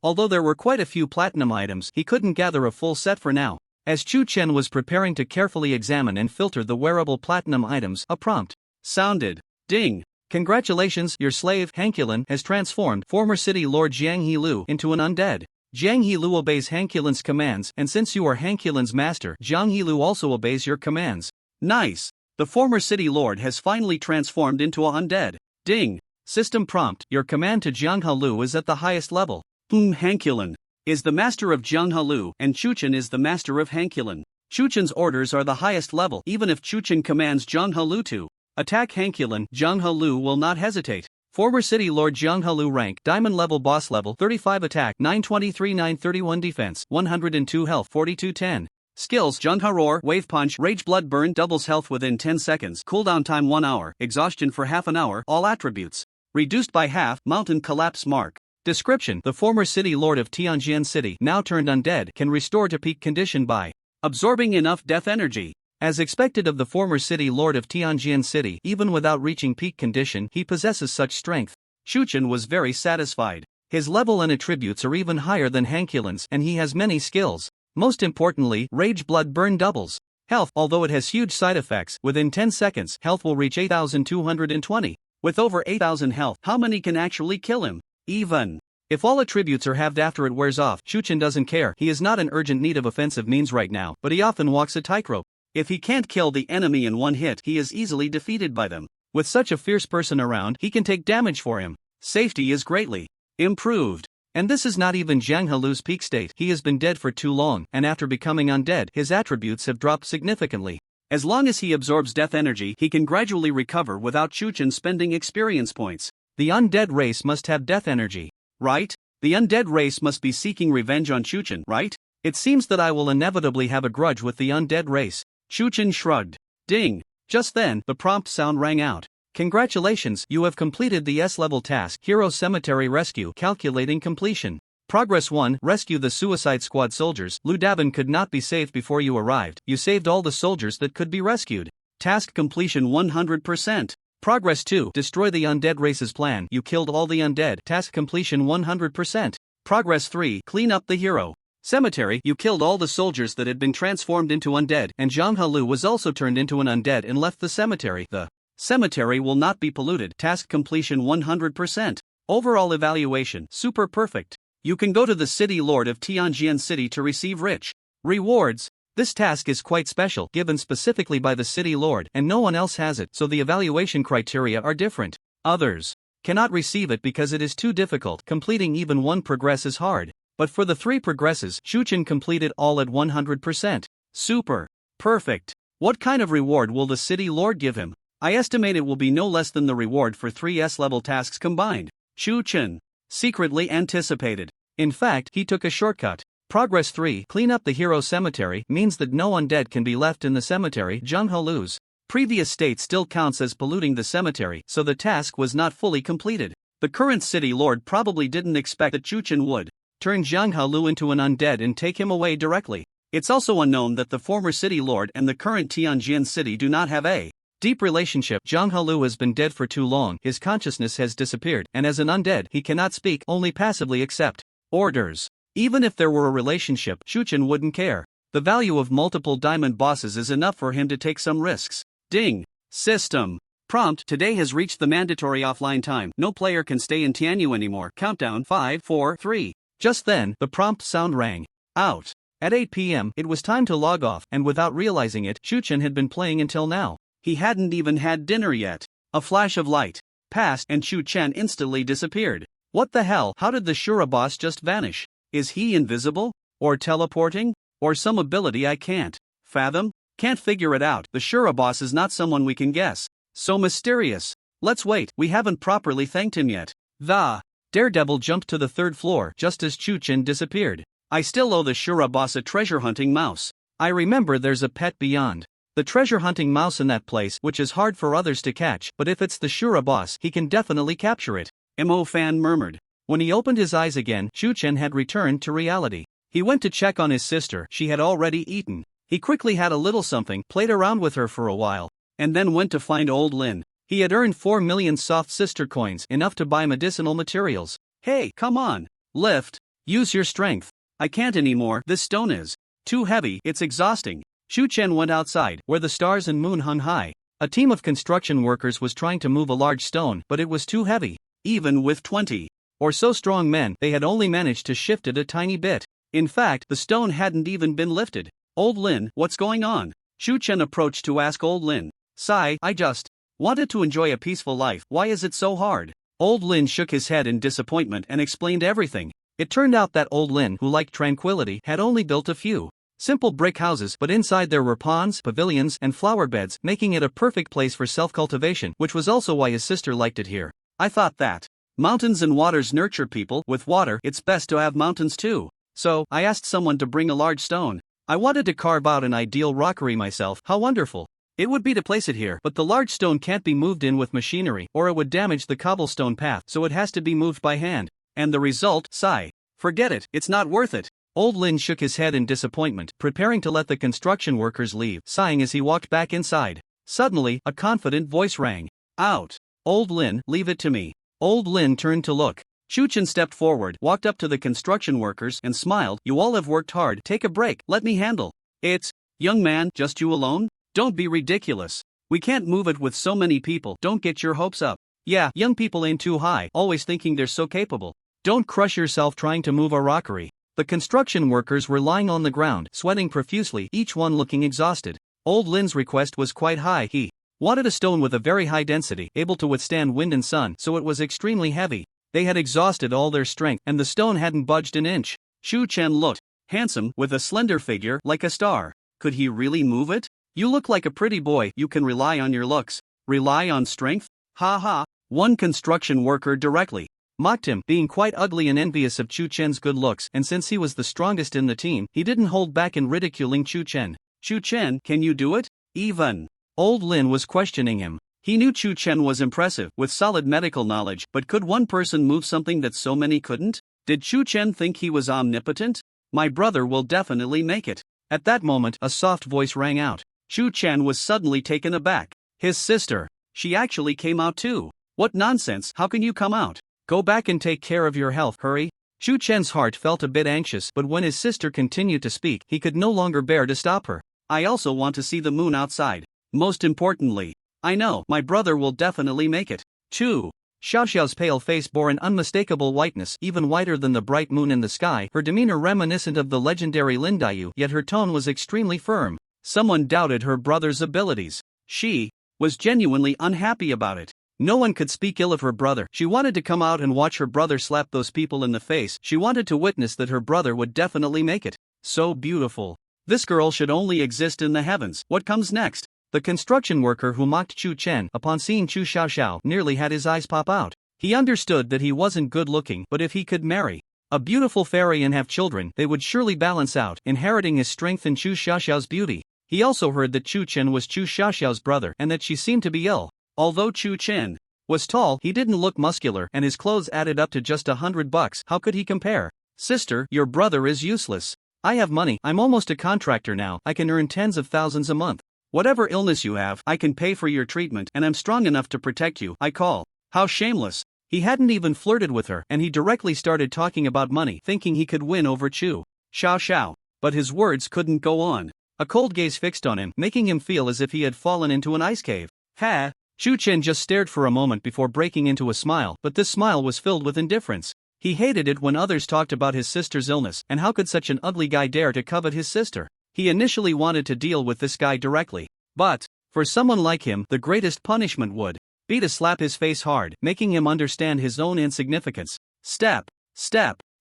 Although there were quite a few platinum items, he couldn't gather a full set for now. As Chu Chen was preparing to carefully examine and filter the wearable platinum items, a prompt sounded. Ding! Congratulations, your slave, Hankulin, has transformed former city lord Jiang He-lu into an undead. Jiang He-lu obeys Hankulin's commands, and since you are Hankulin's master, Jiang He-lu also obeys your commands. Nice! The former city lord has finally transformed into a undead. Ding! System prompt, your command to Jiang He-lu is at the highest level. Hankulin is the master of Jiang He-lu, and Chuchen is the master of Hankulin. Chuchen's orders are the highest level. Even if Chuchen commands Jiang He-lu to attack Hankulin, Jiang He-lu will not hesitate. Former city lord Jiang He-lu rank, diamond level, boss level, 35 attack, 923, 931 defense, 102 health, 4210. Skills: Jungha Roar, Wave Punch, Rage Blood Burn, doubles health within 10 seconds, cooldown time 1 hour, exhaustion for half an hour, all attributes reduced by half, mountain collapse mark. Description: the former city lord of Tianjin City, now turned undead, can restore to peak condition by absorbing enough death energy. As expected of the former city lord of Tianjin City, even without reaching peak condition, he possesses such strength. Chuchen was very satisfied. His level and attributes are even higher than Hankulin's, and he has many skills. Most importantly, Rage Blood Burn doubles health. Although it has huge side effects, within 10 seconds, health will reach 8,220. With over 8,000 health, how many can actually kill him? Even if all attributes are halved after it wears off, Chuchen doesn't care. He is not in urgent need of offensive means right now, but he often walks a tightrope. If he can't kill the enemy in one hit, he is easily defeated by them. With such a fierce person around, he can take damage for him. Safety is greatly improved. And this is not even Jiang He-lu's peak state. He has been dead for too long, and after becoming undead, his attributes have dropped significantly. As long as he absorbs death energy, he can gradually recover without Chuchen spending experience points. The undead race must have death energy, right? The undead race must be seeking revenge on Chuchen, right? It seems that I will inevitably have a grudge with the undead race. Chuchen shrugged. Ding! Just then, the prompt sound rang out. Congratulations, you have completed the S-level task, Hero Cemetery Rescue, calculating completion. Progress 1, rescue the Suicide Squad soldiers. Lu Davin could not be saved before you arrived. You saved all the soldiers that could be rescued. Task completion 100%. Progress 2, destroy the undead race's plan. You killed all the undead. Task completion 100%. Progress 3, clean up the hero cemetery. You killed all the soldiers that had been transformed into undead, and Jiang He-lu was also turned into an undead and left the cemetery. The cemetery will not be polluted. Task completion 100%. Overall evaluation, super perfect. You can go to the city lord of Tianjin City to receive rich rewards. This task is quite special, given specifically by the city lord, and no one else has it, so the evaluation criteria are different. Others cannot receive it because it is too difficult. Completing even one progress is hard. But for the 3 progresses, Chuchen completed all at 100%. Super perfect. What kind of reward will the city lord give him? I estimate it will be no less than the reward for 3 S-level tasks combined. Chuchen secretly anticipated. In fact, he took a shortcut. Progress 3, clean up the hero cemetery, means that no undead can be left in the cemetery. Jiang He-lu's previous state still counts as polluting the cemetery, so the task was not fully completed. The current city lord probably didn't expect that Chuchen would turn Jiang He-lu into an undead and take him away directly. It's also unknown that the former city lord and the current Tianjin city do not have a deep relationship. Jiang He-lu has been dead for too long, his consciousness has disappeared, and as an undead, he cannot speak, only passively accept orders. Even if there were a relationship, Chuchen wouldn't care. The value of multiple diamond bosses is enough for him to take some risks. Ding! System prompt: today has reached the mandatory offline time. No player can stay in Tianyu anymore. Countdown 5, 4, 3. Just then, the prompt sound rang out. At 8 p.m., it was time to log off, and without realizing it, Chuchen had been playing until now. He hadn't even had dinner yet. A flash of light passed, and Chuchen instantly disappeared. What the hell? How did the Shura boss just vanish? Is he invisible? Or teleporting? Or some ability I can't fathom? Can't figure it out. The Shura boss is not someone we can guess. So mysterious. Let's wait, we haven't properly thanked him yet. The Daredevil jumped to the 3rd floor just as Chuchen disappeared. I still owe the Shura boss a treasure-hunting mouse. I remember there's a pet beyond the treasure-hunting mouse in that place, which is hard for others to catch, but if it's the Shura boss, he can definitely capture it. Mo fan murmured. When he opened his eyes again, Chu Chen had returned to reality. He went to check on his sister. She had already eaten. He quickly had a little something, played around with her for a while, and then went to find old Lin. He had earned 4 million soft sister coins, enough to buy medicinal materials. Hey, come on. Lift. Use your strength. I can't anymore. This stone is too heavy. It's exhausting. Chu Chen went outside, where the stars and moon hung high. A team of construction workers was trying to move a large stone, but it was too heavy. Even with 20 or so strong men, they had only managed to shift it a tiny bit. In fact, the stone hadn't even been lifted. Old Lin, what's going on? Chu Chen approached to ask old Lin. Sigh, I just wanted to enjoy a peaceful life. Why is it so hard? Old Lin shook his head in disappointment and explained everything. It turned out that old Lin, who liked tranquility, had only built a few simple brick houses, but inside there were ponds, pavilions, and flower beds, making it a perfect place for self-cultivation, which was also why his sister liked it here. I thought that mountains and waters nurture people. With water, it's best to have mountains too. So, I asked someone to bring a large stone. I wanted to carve out an ideal rockery myself. How wonderful it would be to place it here, but the large stone can't be moved in with machinery, or it would damage the cobblestone path, so it has to be moved by hand. And the result, sigh. Forget it, it's not worth it. Old Lin shook his head in disappointment, preparing to let the construction workers leave, sighing as he walked back inside. Suddenly, a confident voice rang out. Old Lin, leave it to me. Old Lin turned to look. Chu Chen stepped forward, walked up to the construction workers, and smiled. You all have worked hard, take a break, let me handle. It's, young man, just you alone? Don't be ridiculous. We can't move it with so many people, don't get your hopes up. Yeah, young people aim too high, always thinking they're so capable. Don't crush yourself trying to move a rockery. The construction workers were lying on the ground, sweating profusely, each one looking exhausted. Old Lin's request was quite high. He wanted a stone with a very high density, able to withstand wind and sun, so it was extremely heavy. They had exhausted all their strength, and the stone hadn't budged an inch. Chu Chen looked handsome, with a slender figure, like a star. Could he really move it? You look like a pretty boy, you can rely on your looks. Rely on strength? Ha ha. One construction worker directly mocked him, being quite ugly and envious of Chu Chen's good looks, and since he was the strongest in the team, he didn't hold back in ridiculing Chu Chen. Chu Chen, can you do it? Even old Lin was questioning him. He knew Chu Chen was impressive, with solid medical knowledge, but could one person move something that so many couldn't? Did Chu Chen think he was omnipotent? My brother will definitely make it. At that moment, a soft voice rang out. Chu Chen was suddenly taken aback. His sister. She actually came out too. What nonsense, how can you come out? Go back and take care of your health, hurry. Chu Chen's heart felt a bit anxious, but when his sister continued to speak, he could no longer bear to stop her. I also want to see the moon outside. Most importantly, I know, my brother will definitely make it. 2. Xiaoxiao's pale face bore an unmistakable whiteness, even whiter than the bright moon in the sky, her demeanor reminiscent of the legendary Lin Daiyu, yet her tone was extremely firm. Someone doubted her brother's abilities. She was genuinely unhappy about it. No one could speak ill of her brother. She wanted to come out and watch her brother slap those people in the face. She wanted to witness that her brother would definitely make it. So beautiful. This girl should only exist in the heavens. What comes next? The construction worker who mocked Chu Chen, upon seeing Chu Xiaoxiao, nearly had his eyes pop out. He understood that he wasn't good looking, but if he could marry a beautiful fairy and have children, they would surely balance out, inheriting his strength and Chu Xiaoxiao's beauty. He also heard that Chu Chen was Chu Xiaoxiao's brother and that she seemed to be ill. Although Chu Chen was tall, he didn't look muscular, and his clothes added up to just $100. How could he compare? Sister, your brother is useless. I have money, I'm almost a contractor now, I can earn tens of thousands a month. Whatever illness you have, I can pay for your treatment, and I'm strong enough to protect you. I call. How shameless. He hadn't even flirted with her, and he directly started talking about money, thinking he could win over Chu Xiaoxiao. But his words couldn't go on. A cold gaze fixed on him, making him feel as if he had fallen into an ice cave. Ha! Chu Chen just stared for a moment before breaking into a smile, but this smile was filled with indifference. He hated it when others talked about his sister's illness, and how could such an ugly guy dare to covet his sister? He initially wanted to deal with this guy directly. But, for someone like him, the greatest punishment would be to slap his face hard, making him understand his own insignificance. Step.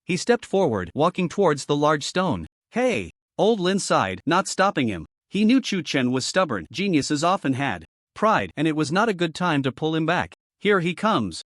He stepped forward, walking towards the large stone. Hey! Old Lin sighed, not stopping him. He knew Chu Chen was stubborn. Geniuses often had pride, and it was not a good time to pull him back. Here he comes.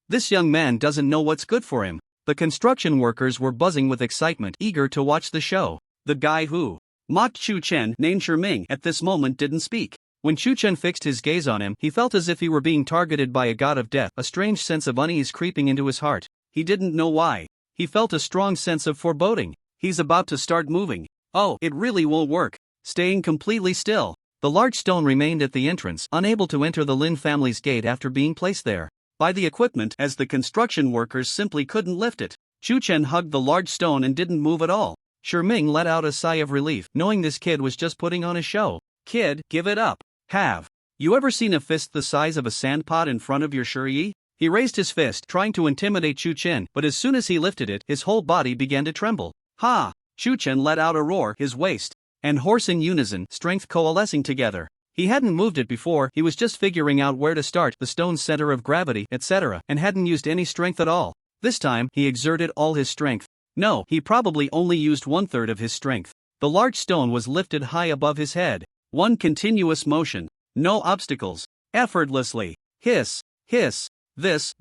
This young man doesn't know what's good for him. The construction workers were buzzing with excitement, eager to watch the show. The guy who mocked Chu Chen, named Ming, at this moment didn't speak. When Chu Chen fixed his gaze on him, he felt as if he were being targeted by a god of death, a strange sense of unease creeping into his heart. He didn't know why. He felt a strong sense of foreboding. He's about to start moving. Oh, it really won't work. Staying completely still. The large stone remained at the entrance, unable to enter the Lin family's gate after being placed there by the equipment, as the construction workers simply couldn't lift it. Chu Chen hugged the large stone and didn't move at all. Ming let out a sigh of relief, knowing this kid was just putting on a show. Kid, give it up. Have you ever seen a fist the size of a sandpot in front of your Shuri? He raised his fist, trying to intimidate Chu Chen, but as soon as he lifted it, his whole body began to tremble. Ha! Chu Chen let out a roar, his waist and horse in unison, strength coalescing together. He hadn't moved it before, he was just figuring out where to start, the stone's center of gravity, etc., and hadn't used any strength at all. This time, he exerted all his strength. No, he probably only used 1/3 of his strength. The large stone was lifted high above his head. One continuous motion. No obstacles. Effortlessly. Hiss, hiss, this.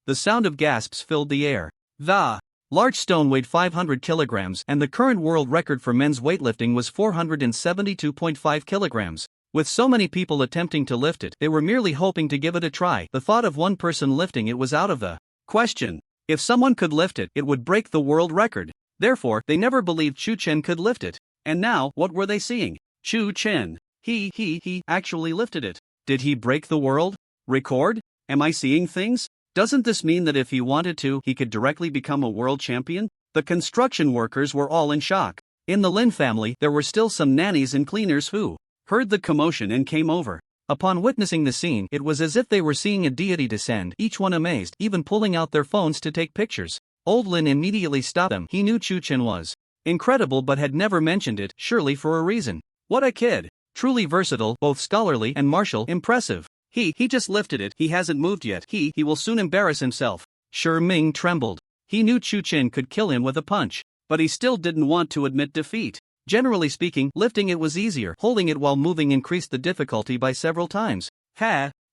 The sound of gasps filled the air. The large stone weighed 500 kilograms, and the current world record for men's weightlifting was 472.5 kilograms. With so many people attempting to lift it, they were merely hoping to give it a try. The thought of one person lifting it was out of the question. If someone could lift it, it would break the world record. Therefore, they never believed Chu Chen could lift it. And now, what were they seeing? Chu Chen. He actually lifted it. Did he break the world record? Am I seeing things? Doesn't this mean that if he wanted to, he could directly become a world champion? The construction workers were all in shock. In the Lin family, there were still some nannies and cleaners who heard the commotion and came over. Upon witnessing the scene, it was as if they were seeing a deity descend, each one amazed, even pulling out their phones to take pictures. Old Lin immediately stopped them. He knew Chu Chen was incredible but had never mentioned it, surely for a reason. What a kid! Truly versatile, both scholarly and martial, impressive. He just lifted it, he hasn't moved yet, he will soon embarrass himself. Ming trembled. He knew Chu Chen could kill him with a punch, but he still didn't want to admit defeat. Generally speaking, lifting it was easier, holding it while moving increased the difficulty by several times.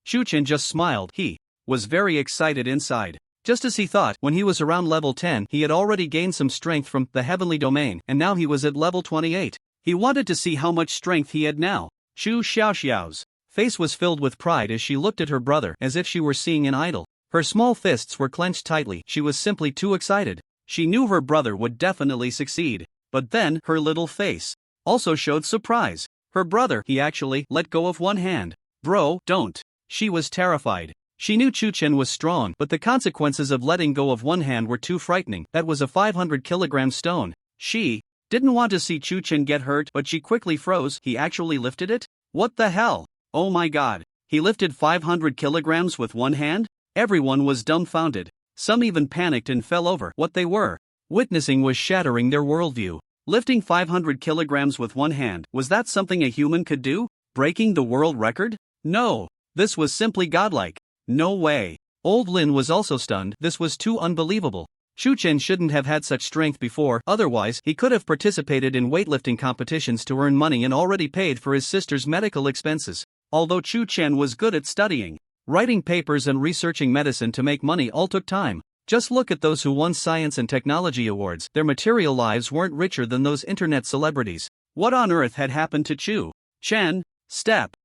Chu Chen just smiled. He was very excited inside. Just as he thought, when he was around level 10, he had already gained some strength from the heavenly domain, and now he was at level 28. He wanted to see how much strength he had now. Chu Xiaoxiao's face was filled with pride as she looked at her brother, as if she were seeing an idol. Her small fists were clenched tightly, she was simply too excited. She knew her brother would definitely succeed. But then, her little face also showed surprise. Her brother, he actually let go of one hand. Bro, don't. She was terrified. She knew Chu Chen was strong, but the consequences of letting go of one hand were too frightening. That was a 500-kilogram stone. She didn't want to see Chu Chen get hurt, but she quickly froze. He actually lifted it? What the hell? Oh my god. He lifted 500 kilograms with one hand? Everyone was dumbfounded. Some even panicked and fell over. What they were witnessing was shattering their worldview. Lifting 500 kilograms with one hand, was that something a human could do? Breaking the world record? No. This was simply godlike. No way. Old Lin was also stunned. This was too unbelievable. Chu Chen shouldn't have had such strength before, otherwise he could have participated in weightlifting competitions to earn money and already paid for his sister's medical expenses. Although Chu Chen was good at studying, writing papers and researching medicine to make money all took time. Just look at those who won science and technology awards. Their material lives weren't richer than those internet celebrities. What on earth had happened to Chu Chen? Step.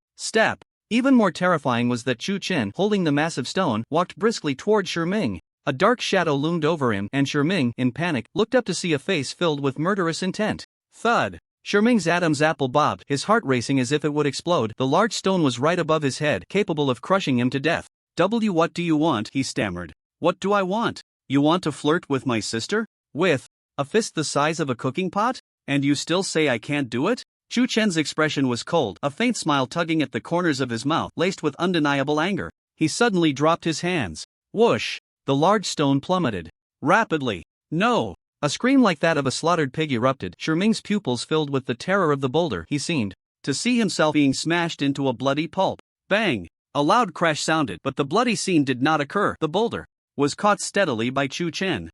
Even more terrifying was that Chu Chen, holding the massive stone, walked briskly toward Ming. A dark shadow loomed over him, and Ming, in panic, looked up to see a face filled with murderous intent. Thud. Ming's Adam's apple bobbed, his heart racing as if it would explode. The large stone was right above his head, capable of crushing him to death. What do you want? He stammered. What do I want? You want to flirt with my sister? With a fist the size of a cooking pot? And you still say I can't do it? Chu Chen's expression was cold, a faint smile tugging at the corners of his mouth, laced with undeniable anger. He suddenly dropped his hands. Whoosh! The large stone plummeted. Rapidly. No! A scream like that of a slaughtered pig erupted. Ming's pupils filled with the terror of the boulder. He seemed to see himself being smashed into a bloody pulp. Bang! A loud crash sounded, but the bloody scene did not occur. The boulder was caught steadily by Chu Chen.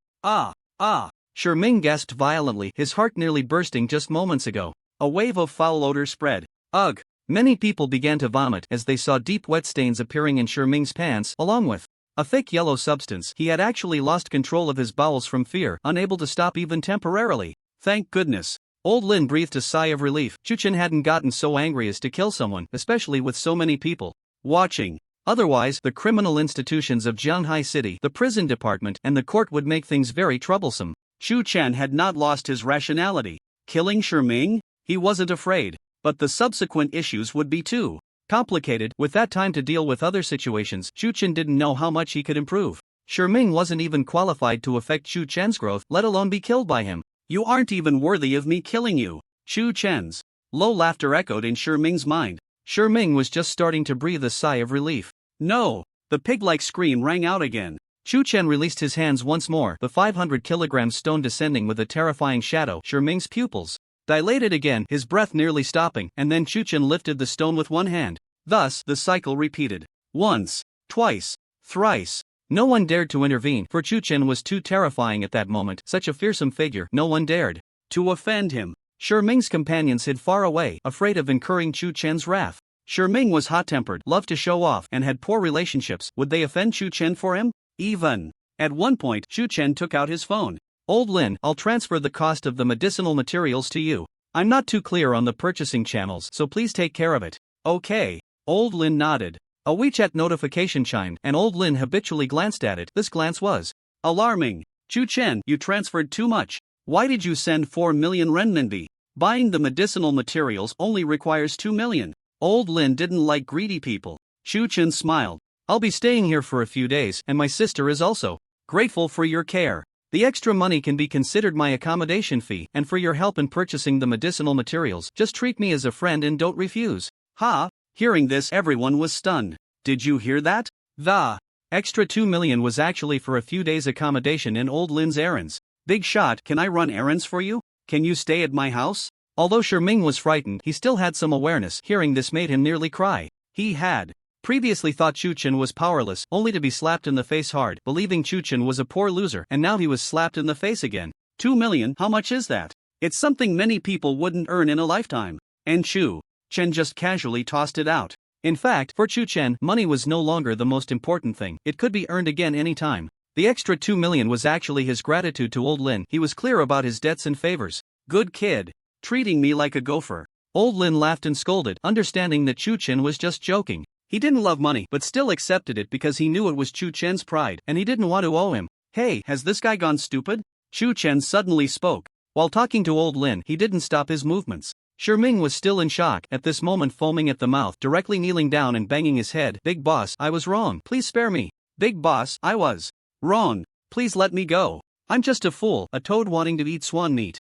Ming gasped violently, his heart nearly bursting just moments ago. A wave of foul odor spread. Ugh! Many people began to vomit as they saw deep wet stains appearing in Ming's pants, along with a thick yellow substance. He had actually lost control of his bowels from fear, unable to stop even temporarily. Thank goodness. Old Lin breathed a sigh of relief. Chu Chen hadn't gotten so angry as to kill someone, especially with so many people watching. Otherwise, the criminal institutions of Jianhai City, the prison department, and the court would make things very troublesome. Chu Chen had not lost his rationality. Killing Shiming? He wasn't afraid. But the subsequent issues would be too complicated. With that time to deal with other situations, Chu Chen didn't know how much he could improve. Shiming wasn't even qualified to affect Chu Chen's growth, let alone be killed by him. You aren't even worthy of me killing you. Chu Chen's low laughter echoed in Shiming's mind. Shiming was just starting to breathe a sigh of relief. No! The pig-like scream rang out again. Chu Chen released his hands once more, the 500-kilogram stone descending with a terrifying shadow. Shiming's pupils dilated again, his breath nearly stopping, and then Chu Chen lifted the stone with one hand. Thus, the cycle repeated. Once, twice, thrice. No one dared to intervene, for Chu Chen was too terrifying at that moment, such a fearsome figure. No one dared to offend him. Shiming's companions hid far away, afraid of incurring Chu Chen's wrath. Shiming was hot-tempered, loved to show off, and had poor relationships. Would they offend Chu Chen for him? Even. At one point, Chu Chen took out his phone. Old Lin, I'll transfer the cost of the medicinal materials to you. I'm not too clear on the purchasing channels, so please take care of it. Okay. Old Lin nodded. A WeChat notification chimed, and Old Lin habitually glanced at it. This glance was alarming. Chu Chen, you transferred too much. Why did you send 4 million renminbi? Buying the medicinal materials only requires 2 million. Old Lin didn't like greedy people. Chu Chen smiled. I'll be staying here for a few days, and my sister is also grateful for your care. The extra money can be considered my accommodation fee, and for your help in purchasing the medicinal materials, just treat me as a friend and don't refuse. Ha! Hearing this, everyone was stunned. Did you hear that? The extra 2 million was actually for a few days' accommodation in Old Lin's errands. Big shot, can I run errands for you? Can you stay at my house? Although Shiming was frightened, he still had some awareness. Hearing this made him nearly cry. He had previously thought Chu Chen was powerless, only to be slapped in the face hard, believing Chu Chen was a poor loser, and now he was slapped in the face again. 2 million, how much is that? It's something many people wouldn't earn in a lifetime. And Chu Chen just casually tossed it out. In fact, for Chu Chen, money was no longer the most important thing. It could be earned again any time. The extra 2 million was actually his gratitude to Old Lin. He was clear about his debts and favors. Good kid. Treating me like a gopher. Old Lin laughed and scolded, understanding that Chu Chen was just joking. He didn't love money, but still accepted it because he knew it was Chu Chen's pride, and he didn't want to owe him. Hey, has this guy gone stupid? Chu Chen suddenly spoke. While talking to Old Lin, he didn't stop his movements. Shiming was still in shock, at this moment foaming at the mouth, directly kneeling down and banging his head. Big boss, I was wrong. Please spare me. Big boss, I was wrong. Please let me go. I'm just a fool, a toad wanting to eat swan meat.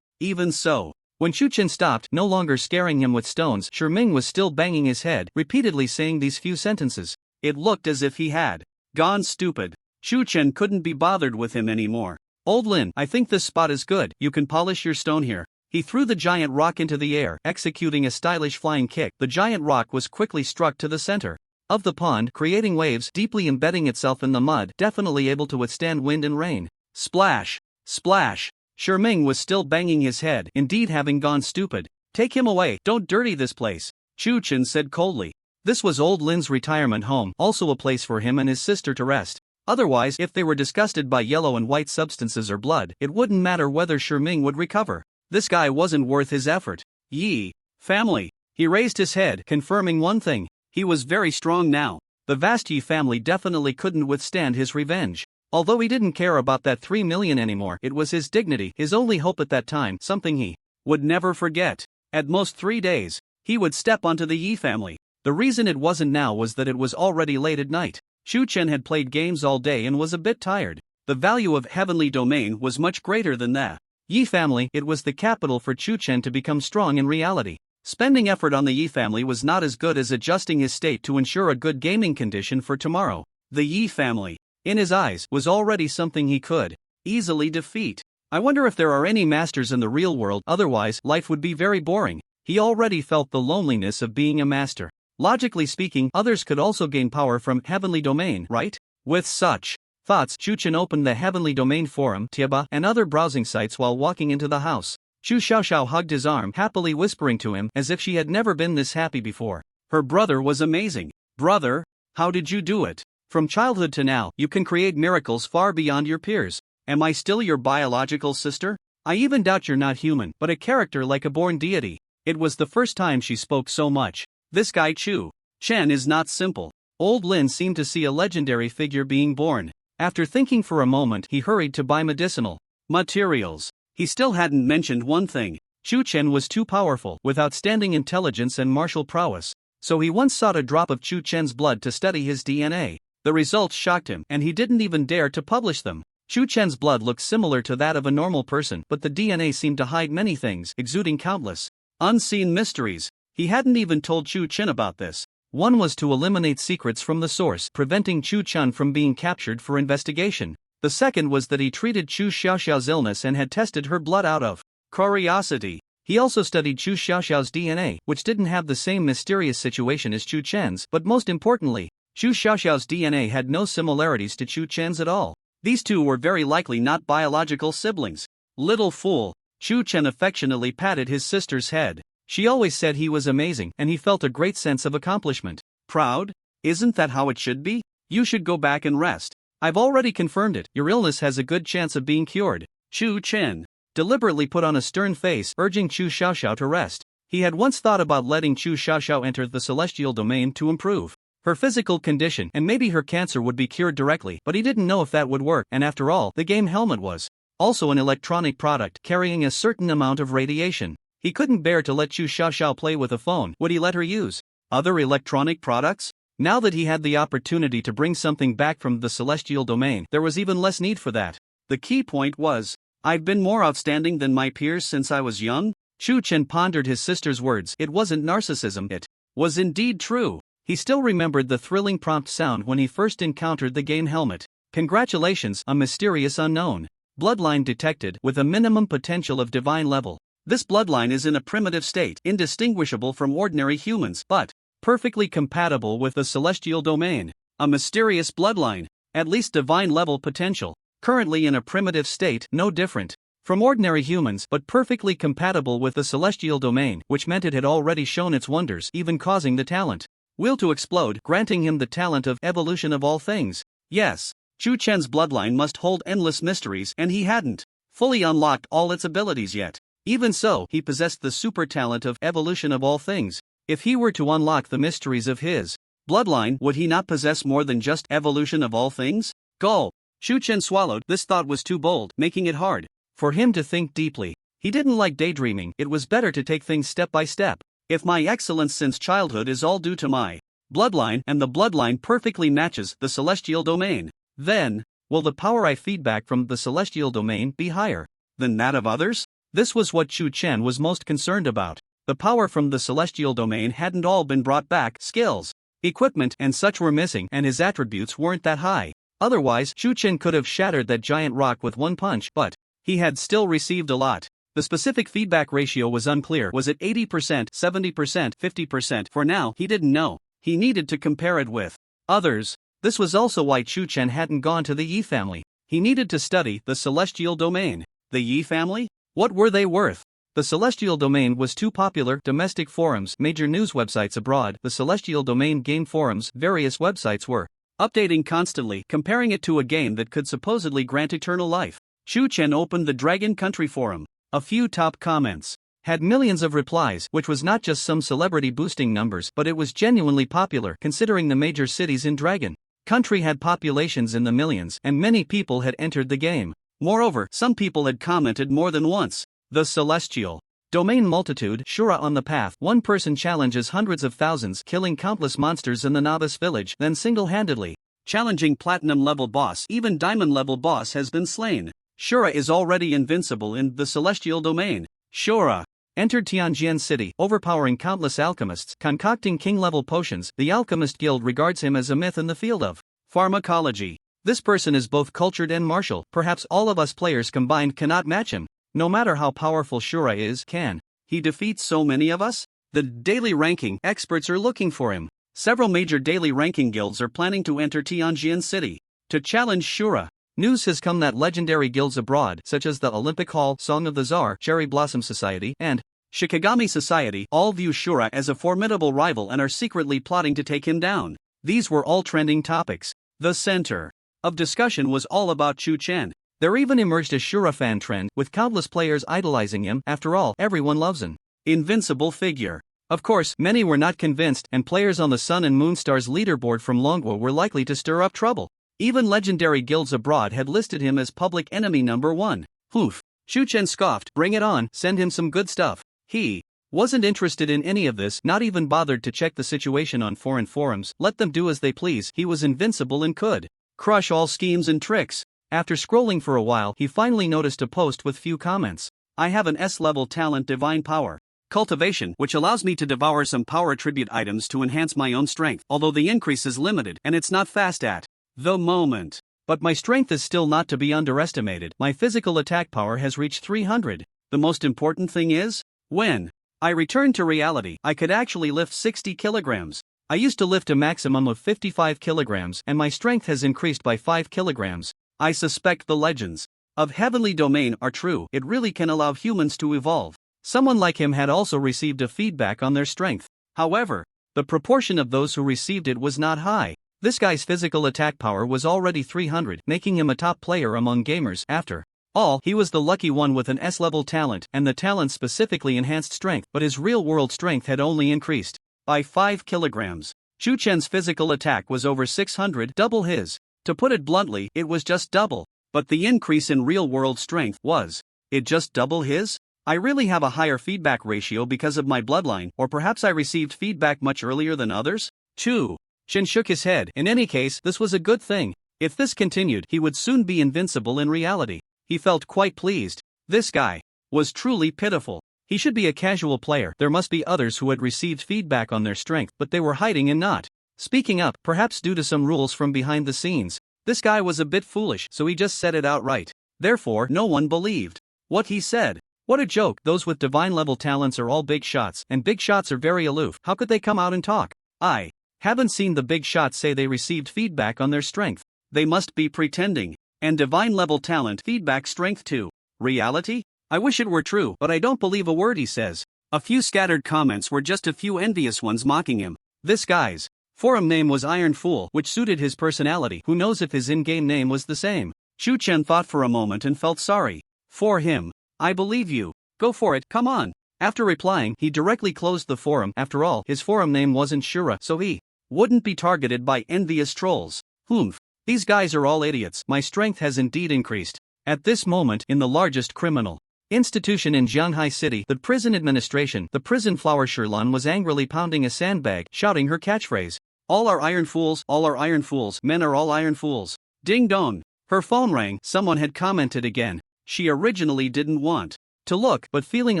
Even so. When Chu Chen stopped, no longer scaring him with stones, Shiming was still banging his head, repeatedly saying these few sentences. It looked as if he had gone stupid. Chu Chen couldn't be bothered with him anymore. Old Lin, I think this spot is good. You can polish your stone here. He threw the giant rock into the air, executing a stylish flying kick. The giant rock was quickly struck to the center of the pond, creating waves, deeply embedding itself in the mud, definitely able to withstand wind and rain. Splash! Splash! Shiming was still banging his head, indeed having gone stupid. Take him away, don't dirty this place, Chu Chen said coldly. This was Old Lin's retirement home, also a place for him and his sister to rest. Otherwise, if they were disgusted by yellow and white substances or blood, it wouldn't matter whether Shiming would recover. This guy wasn't worth his effort. Yi family. He raised his head, confirming one thing. He was very strong now. The vast Yi family definitely couldn't withstand his revenge. Although he didn't care about that 3 million anymore, it was his dignity, his only hope at that time, something he would never forget. At most 3 days, he would step onto the Yi family. The reason it wasn't now was that it was already late at night. Chu Chen had played games all day and was a bit tired. The value of heavenly domain was much greater than that. Yi family, it was the capital for Chu Chen to become strong in reality. Spending effort on the Yi family was not as good as adjusting his state to ensure a good gaming condition for tomorrow. The Yi family, in his eyes, was already something he could easily defeat. I wonder if there are any masters in the real world, otherwise life would be very boring. He already felt the loneliness of being a master. Logically speaking, others could also gain power from heavenly domain, right? With such thoughts, Chu Chen opened the Heavenly Domain Forum, Tieba, and other browsing sites while walking into the house. Chu Xiaoxiao hugged his arm, happily whispering to him as if she had never been this happy before. Her brother was amazing. Brother, how did you do it? From childhood to now, you can create miracles far beyond your peers. Am I still your biological sister? I even doubt you're not human, but a character like a born deity. It was the first time she spoke so much. This guy Chu Chen is not simple. Old Lin seemed to see a legendary figure being born. After thinking for a moment, he hurried to buy medicinal materials. He still hadn't mentioned one thing. Chu Chen was too powerful, with outstanding intelligence and martial prowess. So he once sought a drop of Chu Chen's blood to study his DNA. The results shocked him, and he didn't even dare to publish them. Chu Chen's blood looked similar to that of a normal person, but the DNA seemed to hide many things, exuding countless unseen mysteries. He hadn't even told Chu Chen about this. One was to eliminate secrets from the source, preventing Chu Chen from being captured for investigation. The second was that he treated Chu Xiaoxiao's illness and had tested her blood out of curiosity. He also studied Chu Xiaoxiao's DNA, which didn't have the same mysterious situation as Chu Chen's, but most importantly, Chu Xiaoxiao's DNA had no similarities to Chu Chen's at all. These two were very likely not biological siblings. Little fool. Chu Chen affectionately patted his sister's head. She always said he was amazing, and he felt a great sense of accomplishment. Proud? Isn't that how it should be? You should go back and rest. I've already confirmed it. Your illness has a good chance of being cured. Chu Chen deliberately put on a stern face, urging Chu Xiaoxiao to rest. He had once thought about letting Chu Xiaoxiao enter the celestial domain to improve her physical condition, and maybe her cancer would be cured directly, but he didn't know if that would work, and after all, the game helmet was also an electronic product carrying a certain amount of radiation. He couldn't bear to let Chu Xiaoxiao play with a phone. Would he let her use other electronic products? Now that he had the opportunity to bring something back from the celestial domain, there was even less need for that. The key point was, I've been more outstanding than my peers since I was young? Chu Chen pondered his sister's words. It wasn't narcissism, it was indeed true. He still remembered the thrilling prompt sound when he first encountered the game helmet. Congratulations, a mysterious unknown bloodline detected with a minimum potential of divine level. This bloodline is in a primitive state, indistinguishable from ordinary humans, but perfectly compatible with the celestial domain. A mysterious bloodline, at least divine level potential, currently in a primitive state, no different from ordinary humans, but perfectly compatible with the celestial domain, which meant it had already shown its wonders, even causing the talent will to explode, granting him the talent of evolution of all things. Yes, Chu Chen's bloodline must hold endless mysteries, and he hadn't fully unlocked all its abilities yet. Even so, he possessed the super talent of evolution of all things. If he were to unlock the mysteries of his bloodline, would he not possess more than just evolution of all things? Gulp. Chu Chen swallowed. This thought was too bold, making it hard for him to think deeply. He didn't like daydreaming. It was better to take things step by step. If my excellence since childhood is all due to my bloodline, and the bloodline perfectly matches the celestial domain, then, will the power I feed back from the celestial domain be higher than that of others? This was what Chu Chen was most concerned about. The power from the celestial domain hadn't all been brought back. Skills, equipment, and such were missing, and his attributes weren't that high. Otherwise, Chu Chen could have shattered that giant rock with one punch, but he had still received a lot. The specific feedback ratio was unclear. Was it 80%, 70%, 50%? For now, he didn't know. He needed to compare it with others. This was also why Chu Chen hadn't gone to the Yi family. He needed to study the celestial domain. The Yi family? What were they worth? The celestial domain was too popular. Domestic forums, major news websites abroad, the celestial domain game forums, various websites were updating constantly, comparing it to a game that could supposedly grant eternal life. Chu Chen opened the Dragon Country forum. A few top comments had millions of replies, which was not just some celebrity boosting numbers, but it was genuinely popular considering the major cities in Dragon Country had populations in the millions, and many people had entered the game. Moreover, some people had commented more than once. The celestial domain multitude, Shura on the path. One person challenges hundreds of thousands, killing countless monsters in the novice village, then single-handedly challenging platinum level boss. Even diamond level boss has been slain. Shura is already invincible in the celestial domain. Shura entered Tianjian City, overpowering countless alchemists, concocting king-level potions. The Alchemist Guild regards him as a myth in the field of pharmacology. This person is both cultured and martial. Perhaps all of us players combined cannot match him. No matter how powerful Shura is, can he defeat so many of us? The daily ranking experts are looking for him. Several major daily ranking guilds are planning to enter Tianjian City to challenge Shura. News has come that legendary guilds abroad, such as the Olympic Hall, Song of the Tsar, Cherry Blossom Society, and Shikigami Society, all view Shura as a formidable rival and are secretly plotting to take him down. These were all trending topics. The center of discussion was all about Chu Chen. There even emerged a Shura fan trend, with countless players idolizing him. After all, everyone loves an invincible figure. Of course, many were not convinced, and players on the Sun and Moon Stars leaderboard from Longwa were likely to stir up trouble. Even legendary guilds abroad had listed him as public enemy number 1. Hoof. Shu Chen scoffed, "Bring it on, send him some good stuff." He wasn't interested in any of this, not even bothered to check the situation on foreign forums. Let them do as they please. He was invincible and could crush all schemes and tricks. After scrolling for a while, he finally noticed a post with few comments. "I have an S-level talent, Divine Power Cultivation, which allows me to devour some power attribute items to enhance my own strength, although the increase is limited and it's not fast at the moment. But my strength is still not to be underestimated. My physical attack power has reached 300. The most important thing is, when I return to reality, I could actually lift 60 kilograms. I used to lift a maximum of 55 kilograms, and my strength has increased by 5 kilograms. I suspect the legends of Heavenly Domain are true. It really can allow humans to evolve." Someone like him had also received a feedback on their strength. However, the proportion of those who received it was not high. This guy's physical attack power was already 300, making him a top player among gamers. After all, he was the lucky one with an S-level talent, and the talent specifically enhanced strength, but his real-world strength had only increased by 5 kilograms. Shu Chen's physical attack was over 600, double his. To put it bluntly, it was just double. But the increase in real-world strength was it just double his? I really have a higher feedback ratio because of my bloodline, or perhaps I received feedback much earlier than others? Chu Shen shook his head. In any case, this was a good thing. If this continued, he would soon be invincible in reality. He felt quite pleased. This guy was truly pitiful. He should be a casual player. There must be others who had received feedback on their strength, but they were hiding and not speaking up, perhaps due to some rules from behind the scenes. This guy was a bit foolish, so he just said it outright. Therefore, no one believed what he said. What a joke. Those with divine level talents are all big shots, and big shots are very aloof. How could they come out and talk? I haven't seen the big shots say they received feedback on their strength. They must be pretending. And divine level talent feedback strength too. Reality? I wish it were true, but I don't believe a word he says. A few scattered comments were just a few envious ones mocking him. This guy's forum name was Iron Fool, which suited his personality. Who knows if his in-game name was the same? Shu Chen thought for a moment and felt sorry for him. I believe you. Go for it, come on. After replying, he directly closed the forum. After all, his forum name wasn't Shura, so he wouldn't be targeted by envious trolls. Humph. These guys are all idiots. My strength has indeed increased. At this moment, in the largest criminal institution in Jianghai City, the prison administration, the prison flower Shirlan was angrily pounding a sandbag, shouting her catchphrase. All are iron fools, all are iron fools, men are all iron fools. Ding dong. Her phone rang. Someone had commented again. She originally didn't want to look, but feeling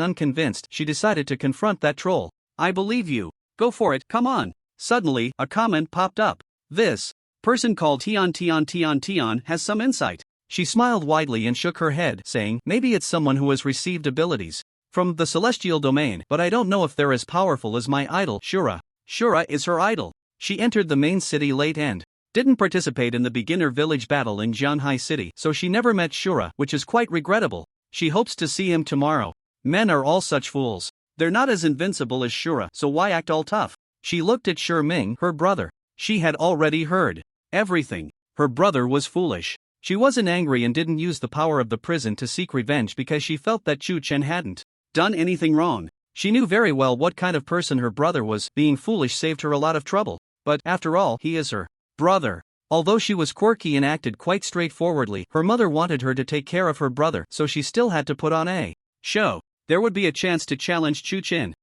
unconvinced, she decided to confront that troll. I believe you. Go for it, come on. Suddenly, a comment popped up. This person called Tian has some insight. She smiled widely and shook her head, saying, maybe it's someone who has received abilities from the celestial domain, but I don't know if they're as powerful as my idol, Shura. Shura is her idol. She entered the main city late and didn't participate in the beginner village battle in Jianghai City, so she never met Shura, which is quite regrettable. She hopes to see him tomorrow. Men are all such fools. They're not as invincible as Shura, so why act all tough? She looked at Shi Ming, her brother. She had already heard everything. Her brother was foolish. She wasn't angry and didn't use the power of the prison to seek revenge because she felt that Chu Chen hadn't done anything wrong. She knew very well what kind of person her brother was. Being foolish saved her a lot of trouble. But, after all, he is her brother. Although she was quirky and acted quite straightforwardly, her mother wanted her to take care of her brother, so she still had to put on a show. There would be a chance to challenge Chu Chen.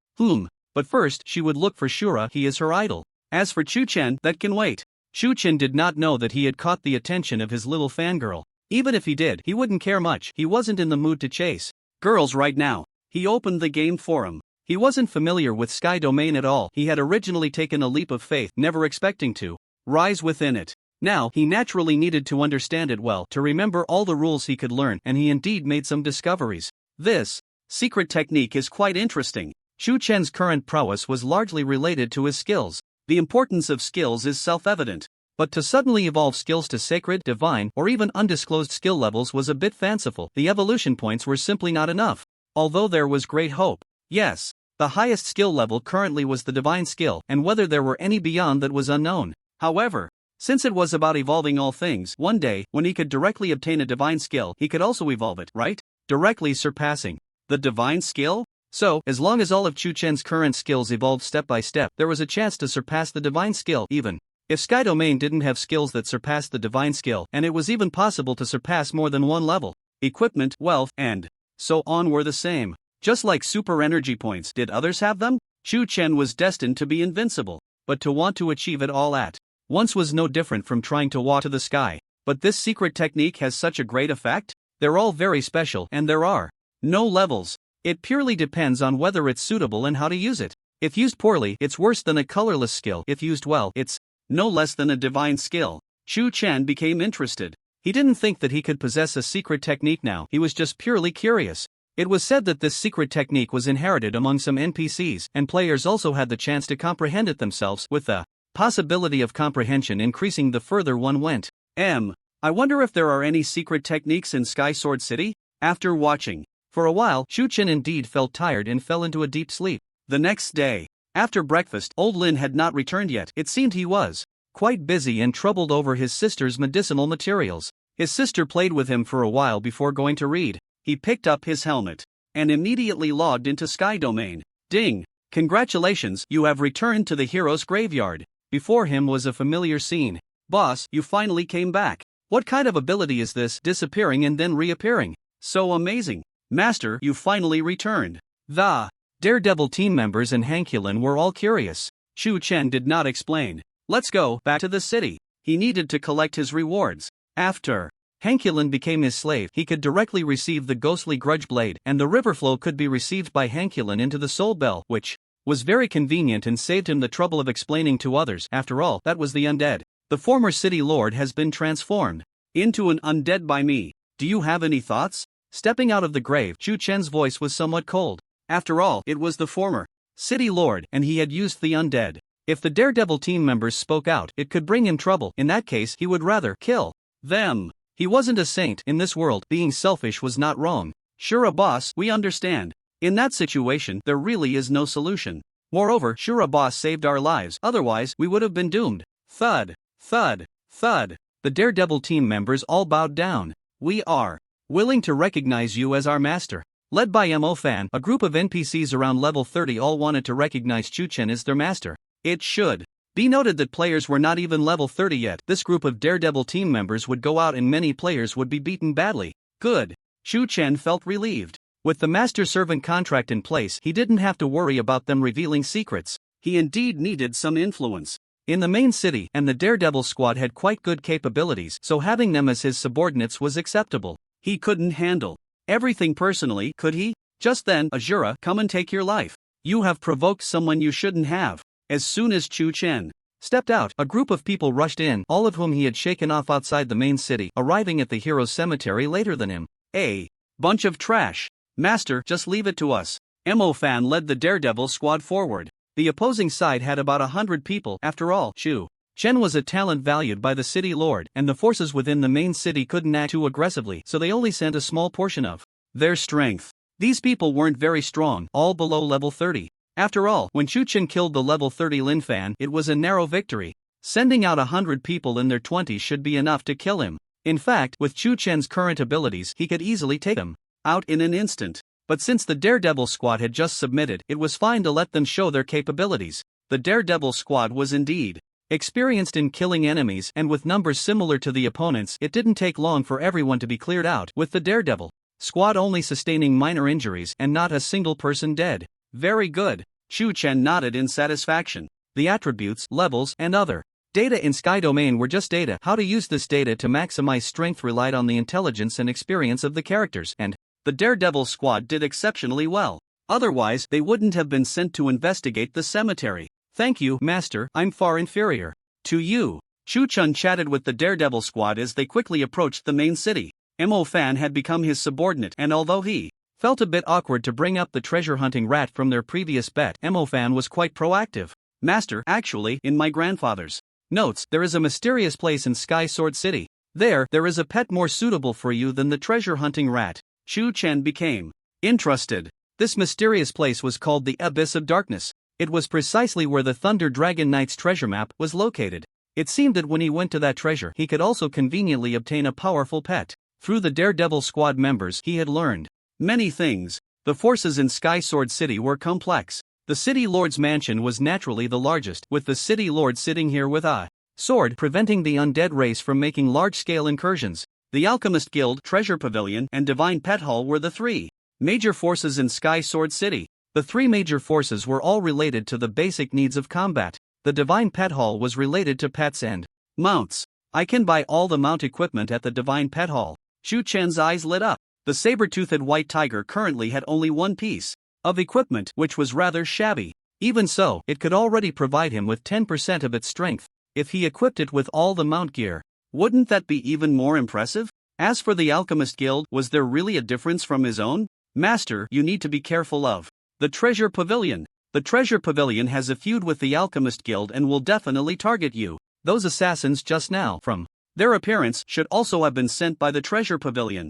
But first, she would look for Shura. He is her idol. As for Chu Chen, that can wait. Chu Chen did not know that he had caught the attention of his little fangirl. Even if he did, he wouldn't care much. He wasn't in the mood to chase girls right now. He opened the game forum. He wasn't familiar with Sky Domain at all. He had originally taken a leap of faith, never expecting to rise within it. Now, he naturally needed to understand it well, to remember all the rules he could learn, and he indeed made some discoveries. This secret technique is quite interesting. Chu Chen's current prowess was largely related to his skills. The importance of skills is self-evident. But to suddenly evolve skills to sacred, divine, or even undisclosed skill levels was a bit fanciful. The evolution points were simply not enough. Although there was great hope. Yes, the highest skill level currently was the divine skill, and whether there were any beyond that was unknown. However, Since it was about evolving all things, one day, when he could directly obtain a divine skill, he could also evolve it, right? Directly surpassing the divine skill? So, as long as all of Chu Chen's current skills evolved step by step, there was a chance to surpass the divine skill, even if Sky Domain didn't have skills that surpassed the divine skill, and it was even possible to surpass more than one level. Equipment, wealth, and so on were the same. Just like super energy points, did others have them? Chu Chen was destined to be invincible, but to want to achieve it all at once was no different from trying to walk to the sky. But this secret technique has such a great effect? They're all very special, and there are no levels. It purely depends on whether it's suitable and how to use it. If used poorly, it's worse than a colorless skill. If used well, it's no less than a divine skill. Chu Chen became interested. He didn't think that he could possess a secret technique now, he was just purely curious. It was said that this secret technique was inherited among some NPCs, and players also had the chance to comprehend it themselves, with the possibility of comprehension increasing the further one went. I wonder if there are any secret techniques in Sky Sword City? After watching for a while, Chu Chen indeed felt tired and fell into a deep sleep. The next day, after breakfast, old Lin had not returned yet. It seemed he was quite busy and troubled over his sister's medicinal materials. His sister played with him for a while before going to read. He picked up his helmet and immediately logged into Sky Domain. Ding! Congratulations, you have returned to the hero's graveyard. Before him was a familiar scene. Boss, you finally came back. What kind of ability is this, disappearing and then reappearing? So amazing. Master, you finally returned. The Daredevil team members and Hankulin were all curious. Chu Chen did not explain. Let's go back to the city. He needed to collect his rewards. After Hankulin became his slave, he could directly receive the ghostly grudge blade, and the river flow could be received by Hankulin into the soul bell, which was very convenient and saved him the trouble of explaining to others. After all, that was the undead. The former city lord has been transformed into an undead by me. Do you have any thoughts? Stepping out of the grave, Chu Chen's voice was somewhat cold. After all, it was the former city lord, and he had used the undead. If the Daredevil team members spoke out, it could bring him trouble. In that case, he would rather kill them. He wasn't a saint in this world. Being selfish was not wrong. Sure, boss, we understand. In that situation, there really is no solution. Moreover, sure, boss saved our lives, otherwise, we would have been doomed. Thud, thud, thud. The Daredevil team members all bowed down. We are willing to recognize you as our master. Led by Mo Fan, a group of NPCs around level 30 all wanted to recognize Chu Chen as their master. It should be noted that players were not even level 30 yet. This group of Daredevil team members would go out and many players would be beaten badly. Good. Chu Chen felt relieved. With the master-servant contract in place, he didn't have to worry about them revealing secrets. He indeed needed some influence in the main city, and the Daredevil squad had quite good capabilities, so having them as his subordinates was acceptable. He couldn't handle everything personally, could he? Just then, Azura, come and take your life. You have provoked someone you shouldn't have. As soon as Chu Chen stepped out, a group of people rushed in, all of whom he had shaken off outside the main city, arriving at the hero's cemetery later than him. A bunch of trash. Master, just leave it to us. Mo Fan led the Daredevil squad forward. The opposing side had about 100 people. After all, Chu Chen was a talent valued by the city lord, and the forces within the main city couldn't act too aggressively, so they only sent a small portion of their strength. These people weren't very strong, all below level 30. After all, when Chu Chen killed the level 30 Lin Fan, it was a narrow victory. Sending out 100 people in their 20s should be enough to kill him. In fact, with Chu Chen's current abilities, he could easily take them out in an instant. But since the Daredevil squad had just submitted, it was fine to let them show their capabilities. The Daredevil squad was indeed experienced in killing enemies, and with numbers similar to the opponents, it didn't take long for everyone to be cleared out, with the Daredevil squad only sustaining minor injuries and not a single person dead. Very good. Chu Chen nodded in satisfaction. The attributes, levels, and other data in Sky Domain were just data. How to use this data to maximize strength relied on the intelligence and experience of the characters, and the Daredevil squad did exceptionally well. Otherwise, they wouldn't have been sent to investigate the cemetery. Thank you, Master, I'm far inferior to you. Chu Chen chatted with the Daredevil squad as they quickly approached the main city. Mo Fan had become his subordinate, and although he felt a bit awkward to bring up the treasure-hunting rat from their previous bet, Mo Fan was quite proactive. Master, actually, in my grandfather's notes, there is a mysterious place in Sky Sword City. There is a pet more suitable for you than the treasure-hunting rat. Chu Chen became interested. This mysterious place was called the Abyss of Darkness. It was precisely where the Thunder Dragon Knight's treasure map was located. It seemed that when he went to that treasure, he could also conveniently obtain a powerful pet. Through the Daredevil Squad members, he had learned many things. The forces in Sky Sword City were complex. The City Lord's mansion was naturally the largest, with the City Lord sitting here with a sword preventing the undead race from making large-scale incursions. The Alchemist Guild, Treasure Pavilion, and Divine Pet Hall were the three major forces in Sky Sword City. The three major forces were all related to the basic needs of combat. The Divine Pet Hall was related to pets and mounts. I can buy all the mount equipment at the Divine Pet Hall. Shu Chen's eyes lit up. The saber-toothed white tiger currently had only one piece of equipment, which was rather shabby. Even so, it could already provide him with 10% of its strength. If he equipped it with all the mount gear, wouldn't that be even more impressive? As for the Alchemist Guild, was there really a difference from his own? Master, you need to be careful of the Treasure Pavilion. The Treasure Pavilion has a feud with the Alchemist Guild and will definitely target you. Those assassins just now, from their appearance, should also have been sent by the Treasure Pavilion.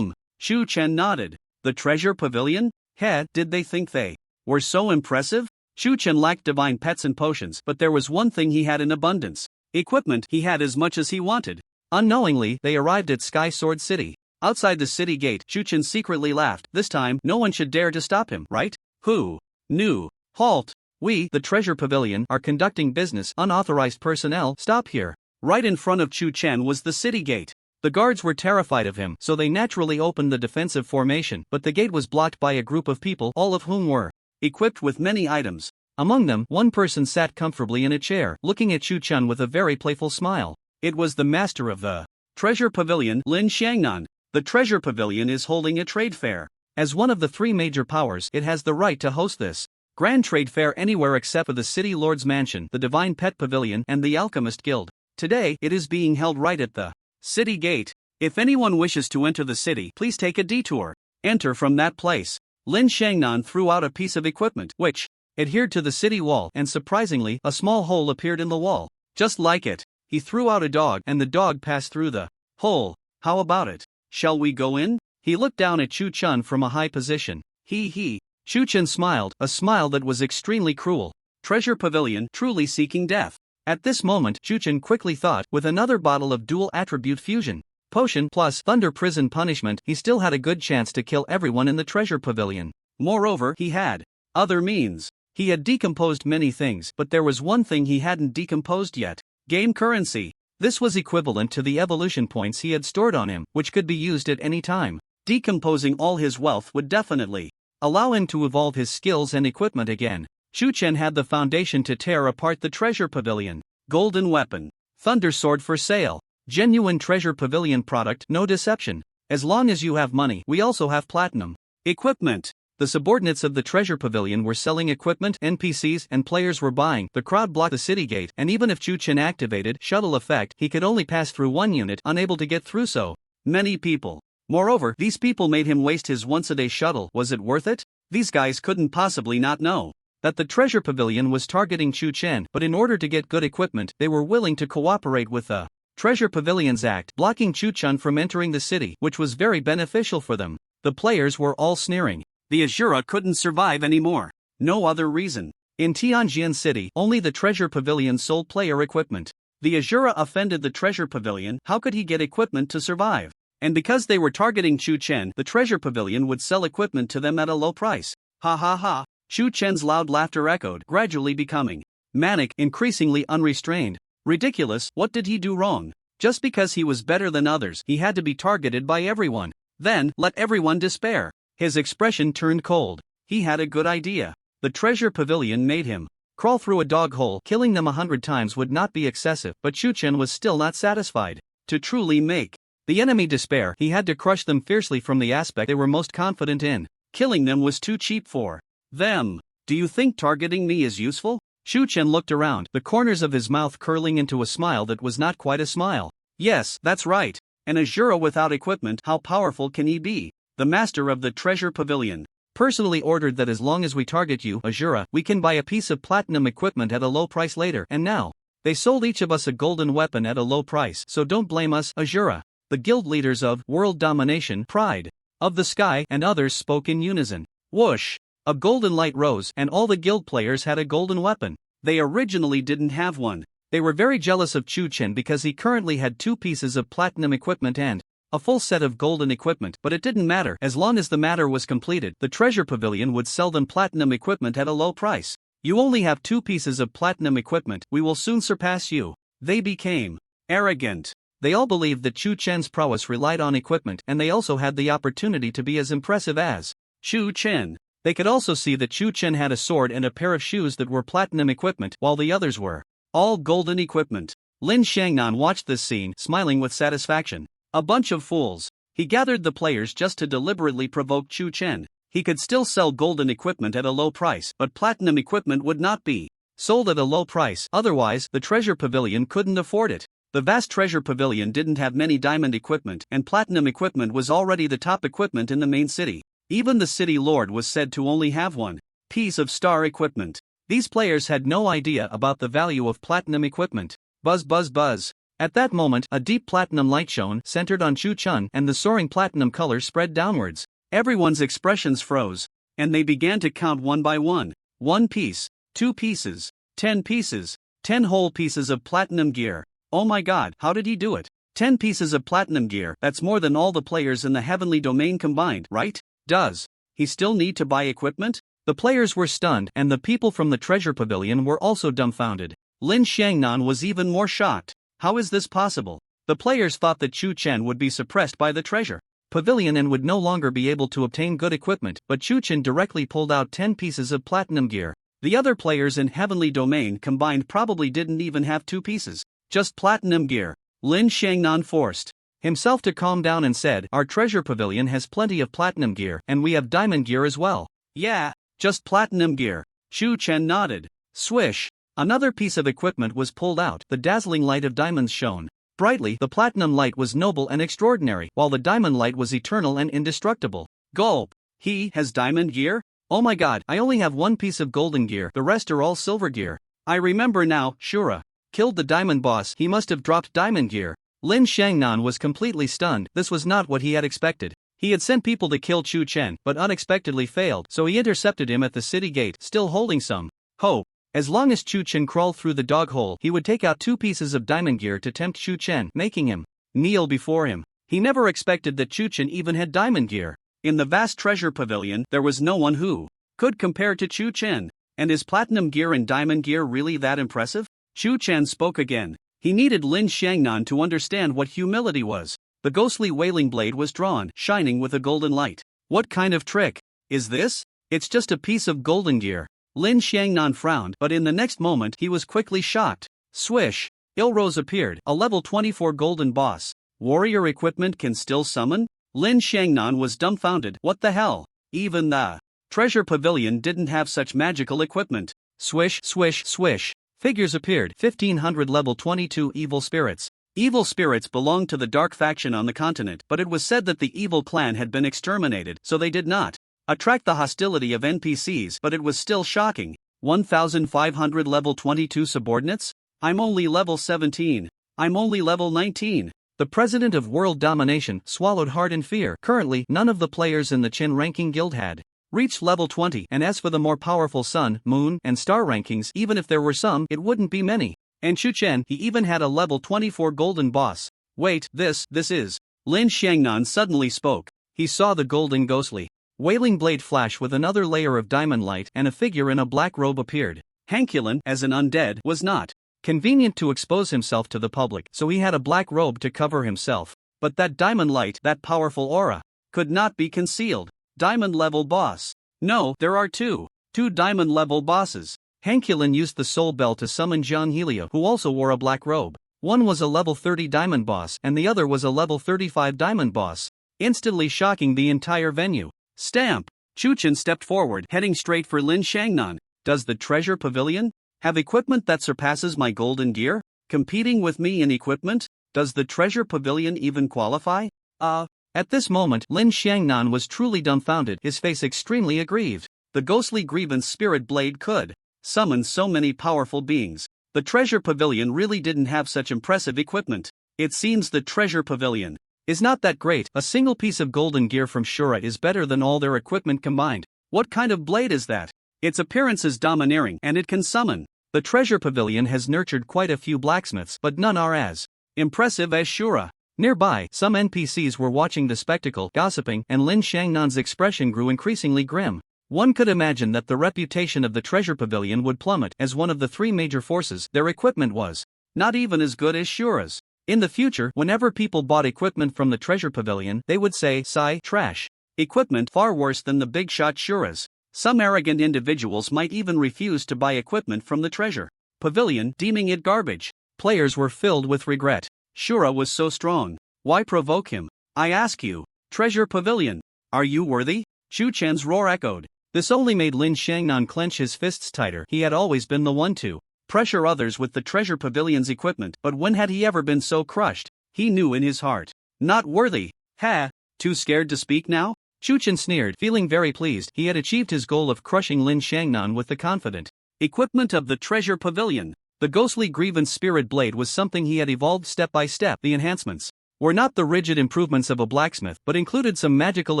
Shu Chen nodded. The Treasure Pavilion? Did they think they were so impressive? Shu Chen lacked divine pets and potions, but there was one thing he had in abundance. Equipment. He had as much as he wanted. Unknowingly, they arrived at Sky Sword City. Outside the city gate, Shu Chen secretly laughed. This time, no one should dare to stop him, right? Who knew? Halt! We, the Treasure Pavilion, are conducting business. Unauthorized personnel, stop here. Right in front of Shu Chen was the city gate. The guards were terrified of him, so they naturally opened the defensive formation, but the gate was blocked by a group of people, all of whom were equipped with many items. Among them, one person sat comfortably in a chair, looking at Shu Chen with a very playful smile. It was the master of the Treasure Pavilion, Lin Xiangnan. The Treasure Pavilion is holding a trade fair. As one of the three major powers, it has the right to host this grand trade fair anywhere except for the City Lord's Mansion, the Divine Pet Pavilion, and the Alchemist Guild. Today, it is being held right at the city gate. If anyone wishes to enter the city, please take a detour. Enter from that place. Lin Xiangnan threw out a piece of equipment, which adhered to the city wall, and surprisingly, a small hole appeared in the wall. Just like it. He threw out a dog, and the dog passed through the hole. How about it? Shall we go in? He looked down at Shu Chen from a high position. Shu Chen smiled, a smile that was extremely cruel. Treasure Pavilion, truly seeking death. At this moment, Shu Chen quickly thought, with another bottle of dual attribute fusion potion plus Thunder Prison Punishment, he still had a good chance to kill everyone in the Treasure Pavilion. Moreover, he had other means. He had decomposed many things, but there was one thing he hadn't decomposed yet. Game currency. This was equivalent to the evolution points he had stored on him, which could be used at any time. Decomposing all his wealth would definitely allow him to evolve his skills and equipment again. Shu Chen had the foundation to tear apart the Treasure Pavilion. Golden weapon. Thunder sword for sale. Genuine Treasure Pavilion product, no deception. As long as you have money, we also have platinum. Equipment. The subordinates of the Treasure Pavilion were selling equipment, NPCs, and players were buying. The crowd blocked the city gate, and even if Shu Chen activated shuttle effect, he could only pass through one unit, unable to get through so many people. Moreover, these people made him waste his once-a-day shuttle. Was it worth it? These guys couldn't possibly not know that the Treasure Pavilion was targeting Shu Chen, but in order to get good equipment, they were willing to cooperate with the Treasure Pavilion's act, blocking Shu Chen from entering the city, which was very beneficial for them. The players were all sneering. The Azura couldn't survive anymore. No other reason. In Tianjin City, only the Treasure Pavilion sold player equipment. The Azura offended the Treasure Pavilion. How could he get equipment to survive? And because they were targeting Shu Chen, the Treasure Pavilion would sell equipment to them at a low price. Ha ha ha. Shu Chen's loud laughter echoed, gradually becoming manic, increasingly unrestrained. Ridiculous, what did he do wrong? Just because he was better than others, he had to be targeted by everyone. Then, let everyone despair. His expression turned cold. He had a good idea. The Treasure Pavilion made him crawl through a dog hole. Killing them 100 times would not be excessive, but Shu Chen was still not satisfied. To truly make the enemy despair, he had to crush them fiercely from the aspect they were most confident in. Killing them was too cheap for them. Do you think targeting me is useful? Shu Chen looked around, the corners of his mouth curling into a smile that was not quite a smile. Yes, that's right. An Azura without equipment, how powerful can he be? The master of the Treasure Pavilion personally ordered that as long as we target you, Azura, we can buy a piece of platinum equipment at a low price later, and now they sold each of us a golden weapon at a low price, so don't blame us, Azura. The guild leaders of World Domination, Pride of the Sky, and others spoke in unison. Whoosh! A golden light rose, and all the guild players had a golden weapon. They originally didn't have one. They were very jealous of Chu Chen because he currently had 2 pieces of platinum equipment and a full set of golden equipment, but it didn't matter. As long as the matter was completed, the treasure pavilion would sell them platinum equipment at a low price. You only have 2 pieces of platinum equipment, we will soon surpass you. They became arrogant. They all believed that Chu Chen's prowess relied on equipment, and they also had the opportunity to be as impressive as Chu Chen. They could also see that Chu Chen had a sword and a pair of shoes that were platinum equipment, while the others were all golden equipment. Lin Xiangnan watched this scene, smiling with satisfaction. A bunch of fools. He gathered the players just to deliberately provoke Chu Chen. He could still sell golden equipment at a low price, but platinum equipment would not be sold at a low price, otherwise the treasure pavilion couldn't afford it. The vast treasure pavilion didn't have many diamond equipment, and platinum equipment was already the top equipment in the main city. Even the city lord was said to only have 1 piece of star equipment. These players had no idea about the value of platinum equipment. Buzz buzz buzz. At that moment, a deep platinum light shone, centered on Chu Chen, and the soaring platinum color spread downwards. Everyone's expressions froze, and they began to count one by one. 1 piece, 2 pieces, 10 pieces, 10 whole pieces of platinum gear. Oh my god, how did he do it? 10 pieces of platinum gear, that's more than all the players in the heavenly domain combined, right? Does he still need to buy equipment? The players were stunned, and the people from the treasure pavilion were also dumbfounded. Lin Xiangnan was even more shocked. How is this possible? The players thought that Chu Chen would be suppressed by the treasure pavilion and would no longer be able to obtain good equipment, but Chu Chen directly pulled out 10 pieces of platinum gear. The other players in heavenly domain combined probably didn't even have 2 pieces, just platinum gear. Lin Xiangnan forced himself to calm down and said, "Our treasure pavilion has plenty of platinum gear, and we have diamond gear as well." "Yeah, just platinum gear." Chu Chen nodded. Swish. Another piece of equipment was pulled out. The dazzling light of diamonds shone brightly. The platinum light was noble and extraordinary, while the diamond light was eternal and indestructible. Gulp. He has diamond gear? Oh my god, I only have 1 piece of golden gear, the rest are all silver gear. I remember now, Shura killed the diamond boss, he must have dropped diamond gear. Lin Xiangnan was completely stunned. This was not what he had expected. He had sent people to kill Chu Chen, but unexpectedly failed, so he intercepted him at the city gate, still holding some hope. As long as Chu Chen crawled through the dog hole, he would take out 2 pieces of diamond gear to tempt Chu Chen, making him kneel before him. He never expected that Chu Chen even had diamond gear. In the vast treasure pavilion, there was no one who could compare to Chu Chen. And is platinum gear and diamond gear really that impressive? Chu Chen spoke again. He needed Lin Xiangnan to understand what humility was. The ghostly wailing blade was drawn, shining with a golden light. What kind of trick is this? It's just a piece of golden gear. Lin Xiangnan frowned, but in the next moment he was quickly shocked. Swish! Ilrose appeared, a level 24 golden boss. Warrior equipment can still summon? Lin Xiangnan was dumbfounded. What the hell? Even the treasure pavilion didn't have such magical equipment. Swish, swish, swish. Figures appeared. 1500 level 22 evil spirits. Evil spirits belonged to the dark faction on the continent, but it was said that the evil clan had been exterminated, so they did not attract the hostility of NPCs, but it was still shocking. 1500 level 22 subordinates? I'm only level 17. I'm only level 19. The president of world domination swallowed hard in fear. Currently, none of the players in the Qin ranking guild had reached level 20, and as for the more powerful sun, moon, and star rankings, even if there were some, it wouldn't be many. And Chu Chen, he even had a level 24 golden boss. Wait, this is. Lin Xiangnan suddenly spoke. He saw the golden ghostly wailing blade flash with another layer of diamond light, and a figure in a black robe appeared. Hankulin, as an undead, was not convenient to expose himself to the public, so he had a black robe to cover himself. But that diamond light, that powerful aura, could not be concealed. Diamond level boss. No, there are two diamond level bosses. Hankulin used the soul bell to summon Jiang Helia, who also wore a black robe. One was a level 30 diamond boss, and the other was a level 35 diamond boss, instantly shocking the entire venue. Stamp! Chu Chen stepped forward, heading straight for Lin Xiangnan. Does the treasure pavilion have equipment that surpasses my golden gear? Competing with me in equipment? Does the treasure pavilion even qualify? At this moment, Lin Xiangnan was truly dumbfounded, his face extremely aggrieved. The ghostly grievance spirit blade could summon so many powerful beings. The treasure pavilion really didn't have such impressive equipment. It seems the treasure pavilion is not that great. A single piece of golden gear from Shura is better than all their equipment combined. What kind of blade is that? Its appearance is domineering, and it can summon The treasure pavilion has nurtured quite a few blacksmiths, but none are as impressive as Shura. Nearby, some NPCs were watching the spectacle, gossiping, and Lin Xiangnan's expression grew increasingly grim. One could imagine that the reputation of the treasure pavilion would plummet as one of the three major forces. Their equipment was not even as good as Shura's. In the future, whenever people bought equipment from the treasure pavilion, they would say, "Sigh, trash. Equipment far worse than the big shot Shura's." Some arrogant individuals might even refuse to buy equipment from the treasure pavilion, deeming it garbage. Players were filled with regret. Shura was so strong. Why provoke him? I ask you, treasure pavilion, are you worthy? Chu Chen's roar echoed. This only made Lin Xiangnan clench his fists tighter. He had always been the one to pressure others with the treasure pavilion's equipment, but when had he ever been so crushed? He knew in his heart. Not worthy. Ha! Too scared to speak now? Chu Chen sneered, feeling very pleased. He had achieved his goal of crushing Lin Xiangnan with the confident equipment of the treasure pavilion. The ghostly grievance spirit blade was something he had evolved step by step. The enhancements were not the rigid improvements of a blacksmith, but included some magical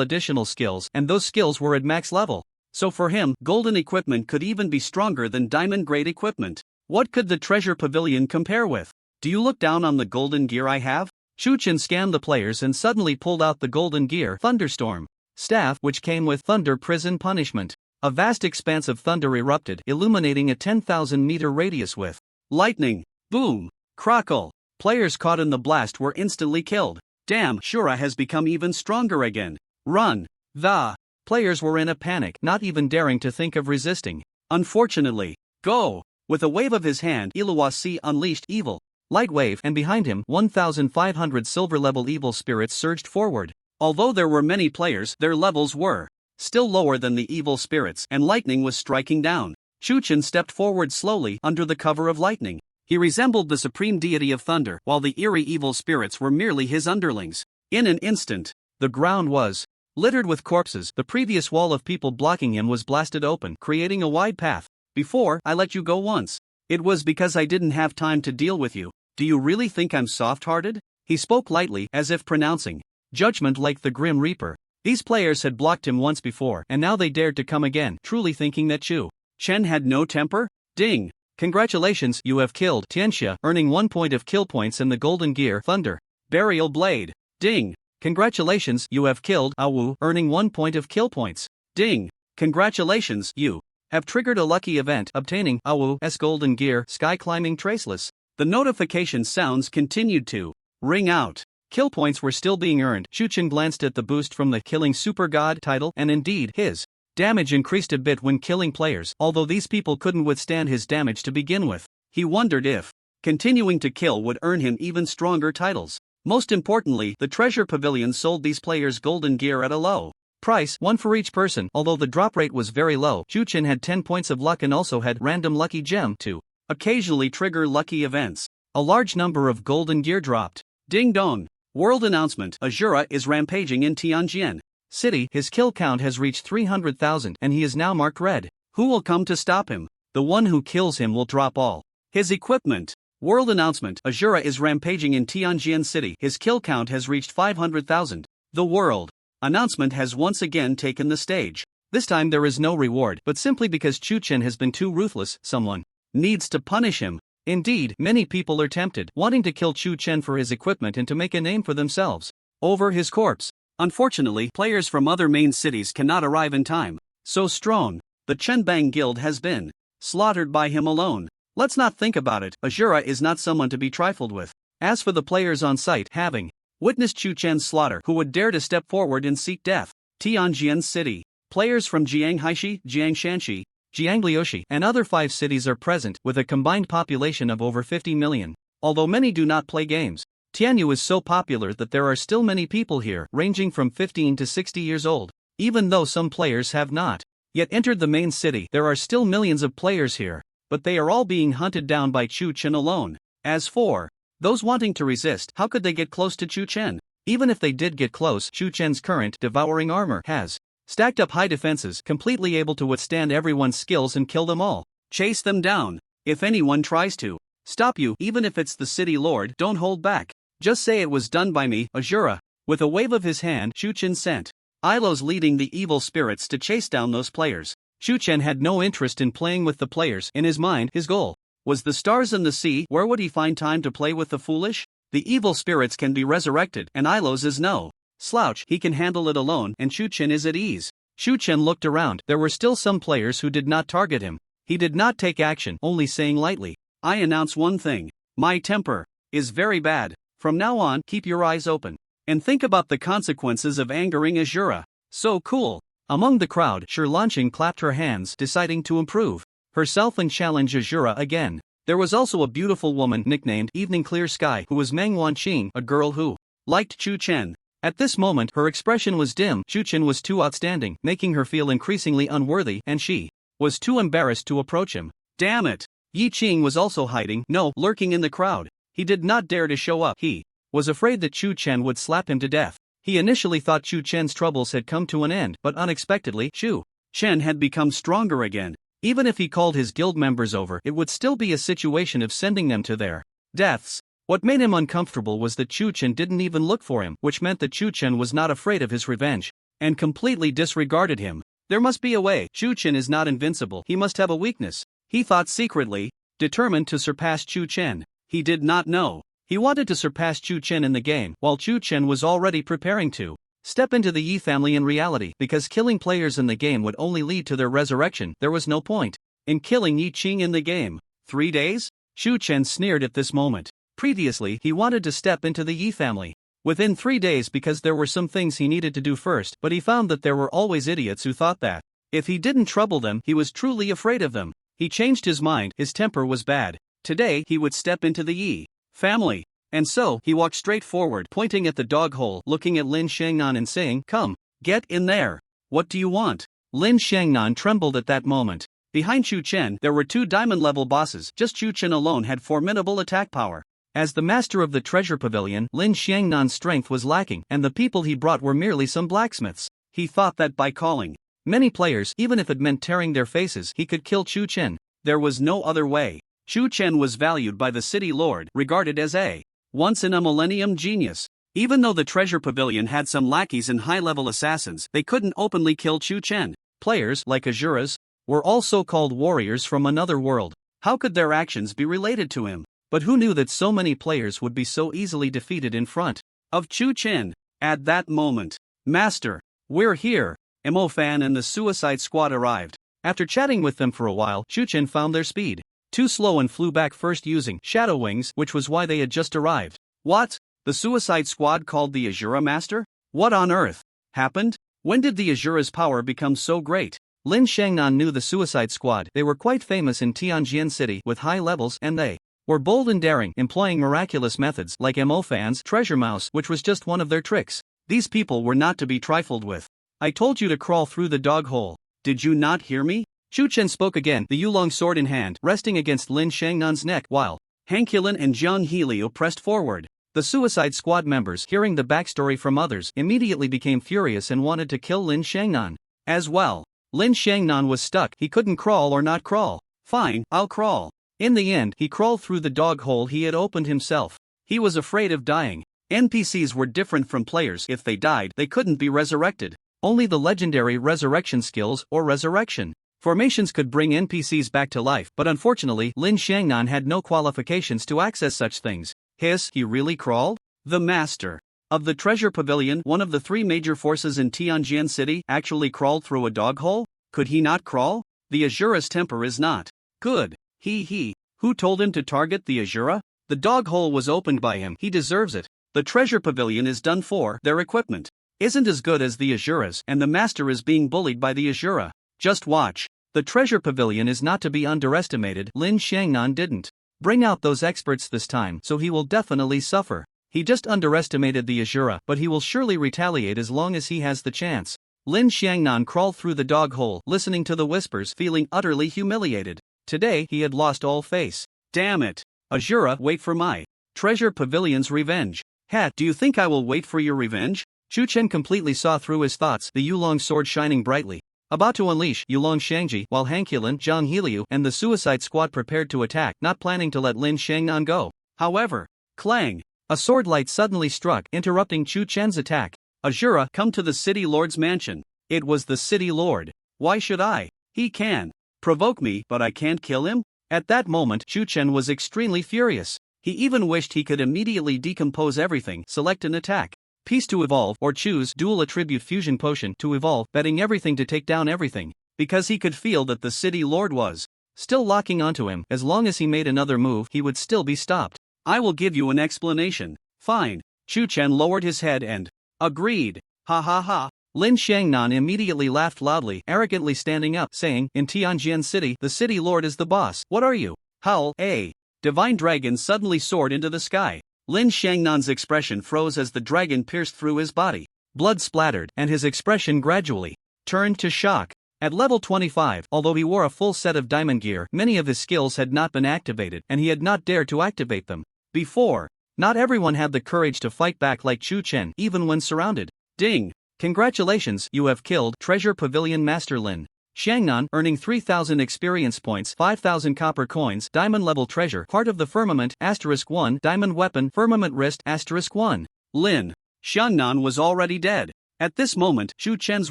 additional skills, and those skills were at max level. So for him, golden equipment could even be stronger than diamond-grade equipment. What could the treasure pavilion compare with? Do you look down on the golden gear I have? Chu Chen scanned the players and suddenly pulled out the golden gear thunderstorm staff, which came with thunder prison punishment. A vast expanse of thunder erupted, illuminating a 10,000-meter radius with lightning, boom, crackle. Players caught in the blast were instantly killed. Damn, Shura has become even stronger again. Run! The players were in a panic, not even daring to think of resisting. Unfortunately, go! With a wave of his hand, Iluwasi unleashed evil light wave, and behind him, 1,500 silver-level evil spirits surged forward. Although there were many players, their levels were still lower than the evil spirits, and lightning was striking down. Chu Chen stepped forward slowly under the cover of lightning. He resembled the supreme deity of thunder, while the eerie evil spirits were merely his underlings. In an instant, the ground was littered with corpses. The previous wall of people blocking him was blasted open, creating a wide path. Before, I let you go once. It was because I didn't have time to deal with you. Do you really think I'm soft-hearted? He spoke lightly, as if pronouncing judgment like the Grim Reaper. These players had blocked him once before, and now they dared to come again, truly thinking that Chu Chen had no temper? Ding! Congratulations, you have killed Tianxia, earning 1 point of kill points in the Golden Gear Thunder Burial Blade. Ding! Congratulations, you have killed Awu, earning 1 point of kill points. Ding! Congratulations, you have triggered a lucky event, obtaining Awu's Golden Gear Sky Climbing Traceless. The notification sounds continued to ring out. Kill points were still being earned. Chu Chen glanced at the boost from the Killing Super God title, and indeed, his damage increased a bit when killing players, although these people couldn't withstand his damage to begin with. He wondered if continuing to kill would earn him even stronger titles. Most importantly, the treasure pavilion sold these players golden gear at a low price, 1 for each person. Although the drop rate was very low, Chu Chen had 10 points of luck and also had random lucky gem to occasionally trigger lucky events. A large number of golden gear dropped. Ding dong! World announcement: Azura is rampaging in Tianjin City. His kill count has reached 300,000 and he is now marked red. Who will come to stop him? The one who kills him will drop all his equipment. World announcement: Azura is rampaging in Tianjin City. His kill count has reached 500,000. The world announcement has once again taken the stage. This time there is no reward, but simply because Chu Chen has been too ruthless, someone needs to punish him. Indeed, many people are tempted, wanting to kill Chu Chen for his equipment and to make a name for themselves over his corpse. Unfortunately, players from other main cities cannot arrive in time. So strong, the Chenbang Guild has been slaughtered by him alone. Let's not think about it. Azura is not someone to be trifled with. As for the players on site, having witnessed Chu Chen's slaughter, who would dare to step forward and seek death? Tianjin City. Players from Jianghaishi, Jiangshanxi, Jiangliushi, and other 5 cities are present, with a combined population of over 50 million. Although many do not play games, Tianyu is so popular that there are still many people here, ranging from 15 to 60 years old. Even though some players have not yet entered the main city, there are still millions of players here, but they are all being hunted down by Chu Chen alone. As for those wanting to resist, how could they get close to Chu Chen? Even if they did get close, Chu Chen's current devouring armor has stacked up high defenses, completely able to withstand everyone's skills and kill them all. Chase them down. If anyone tries to stop you, even if it's the city lord, don't hold back. Just say it was done by me, Azura. With a wave of his hand, Chu Chen sent Ilos leading the evil spirits to chase down those players. Shu Chen had no interest in playing with the players. In his mind, his goal was the stars and the sea. Where would he find time to play with the foolish? The evil spirits can be resurrected, and Ilos is no slouch. He can handle it alone, and Shu Chen is at ease. Shu Chen looked around. There were still some players who did not target him. He did not take action, only saying lightly, "I announce one thing. My temper is very bad. From now on, keep your eyes open and think about the consequences of angering Azura." So cool. Among the crowd, Shirlanqing clapped her hands, deciding to improve herself and challenge Azura again. There was also a beautiful woman nicknamed Evening Clear Sky who was Manhwa, a girl who liked Shu Chen. At this moment, her expression was dim. Shu Chen was too outstanding, making her feel increasingly unworthy, and she was too embarrassed to approach him. Damn it! Yi Qing was also hiding, lurking in the crowd. He did not dare to show up. He was afraid that Shu Chen would slap him to death. He initially thought Shu Chen's troubles had come to an end, but unexpectedly, Shu Chen had become stronger again. Even if he called his guild members over, it would still be a situation of sending them to their deaths. What made him uncomfortable was that Shu Chen didn't even look for him, which meant that Shu Chen was not afraid of his revenge and completely disregarded him. There must be a way. Shu Chen is not invincible. He must have a weakness. He thought secretly, determined to surpass Shu Chen. He did not know. He wanted to surpass Shu Chen in the game, while Shu Chen was already preparing to step into the Yi family in reality. Because killing players in the game would only lead to their resurrection, there was no point in killing Yi Qing in the game. 3 days? Shu Chen sneered at this moment. Previously, he wanted to step into the Yi family within 3 days because there were some things he needed to do first, but he found that there were always idiots who thought that if he didn't trouble them, he was truly afraid of them. He changed his mind. His temper was bad. Today, he would step into the Yi family. And so, he walked straight forward, pointing at the dog hole, looking at Lin Shangnan and saying, "Come, get in there. What do you want?" Lin Shangnan trembled at that moment. Behind Shu Chen, there were 2 diamond-level bosses. Just Shu Chen alone had formidable attack power. As the master of the treasure pavilion, Lin Xiangnan's strength was lacking, and the people he brought were merely some blacksmiths. He thought that by calling many players, even if it meant tearing their faces, he could kill Shu Chen. There was no other way. Shu Chen was valued by the city lord, regarded as a once-in-a-millennium genius. Even though the treasure pavilion had some lackeys and high-level assassins, they couldn't openly kill Shu Chen. Players, like Azuras, were all so-called warriors from another world. How could their actions be related to him? But who knew that so many players would be so easily defeated in front of Shu Chen? At that moment, "Master, we're here." Mo Fan and the Suicide Squad arrived. After chatting with them for a while, Shu Chen found their speed too slow and flew back first using shadow wings, which was why they had just arrived. What? The Suicide Squad called the Azura Master? What on earth happened? When did the Azura's power become so great? Lin Shangnan knew the Suicide Squad. They were quite famous in Tianjin City with high levels, and they were bold and daring, employing miraculous methods like Mo Fan's treasure mouse, which was just one of their tricks. These people were not to be trifled with. "I told you to crawl through the dog hole. Did you not hear me?" Shu Chen spoke again, the Yulong sword in hand, resting against Lin Shangnan's neck, while Hanqilin and Jiang Helio pressed forward. The Suicide Squad members, hearing the backstory from others, immediately became furious and wanted to kill Lin Shangnan as well. Lin Shangnan was stuck. He couldn't crawl or not crawl. "Fine, I'll crawl." In the end, he crawled through the dog hole he had opened himself. He was afraid of dying. NPCs were different from players. If they died, they couldn't be resurrected. Only the legendary resurrection skills, or resurrection formations, could bring NPCs back to life, but unfortunately, Lin Shangnan had no qualifications to access such things. He really crawled? The master of the treasure pavilion, one of the 3 major forces in Tianjin City, actually crawled through a dog hole? Could he not crawl? The Azura's temper is not good. Who told him to target the Azura? The dog hole was opened by him. He deserves it. The treasure pavilion is done for. Their equipment isn't as good as the Azura's, and the master is being bullied by the Azura. Just watch. The treasure pavilion is not to be underestimated. Lin Shangnan didn't bring out those experts this time, so he will definitely suffer. He just underestimated the Azura, but he will surely retaliate as long as he has the chance. Lin Shangnan crawled through the dog hole, listening to the whispers, feeling utterly humiliated. Today he had lost all face. Damn it. Azura, wait for my treasure pavilion's revenge. Do you think I will wait for your revenge? Shu Chen completely saw through his thoughts, the Yulong sword shining brightly, about to unleash Yulong Shangji, while Hanqilin, Jiang Helio, and the Suicide Squad prepared to attack, not planning to let Lin Shangnan go. However, clang! A sword light suddenly struck, interrupting Shu Chen's attack. Azura, come to the city lord's mansion. It was the city lord. Why should I He can provoke me, but I can't kill him? At that moment, Chu Chen was extremely furious. He even wished he could immediately decompose everything, select an attack piece to evolve, or choose dual attribute fusion potion to evolve, betting everything to take down everything, because he could feel that the city lord was still locking onto him. As long as he made another move, he would still be stopped. I will give you an explanation. Fine. Chu Chen lowered his head and agreed. Ha ha ha. Lin Xiangnan immediately laughed loudly, arrogantly standing up, saying, in Tianjin City, the city lord is the boss. What are you? Howl, a divine dragon suddenly soared into the sky. Lin Xiangnan's expression froze as the dragon pierced through his body. Blood splattered, and his expression gradually turned to shock. At level 25, although he wore a full set of diamond gear, many of his skills had not been activated, and he had not dared to activate them before. Not everyone had the courage to fight back like Chu Chen, even when surrounded. Ding! Congratulations, you have killed Treasure Pavilion Master Lin Xiangnan, earning 3,000 experience points, 5,000 copper coins, diamond level treasure, Heart of the Firmament, *1, diamond weapon, firmament wrist, *1. Lin Xiangnan was already dead. At this moment, Chu Chen's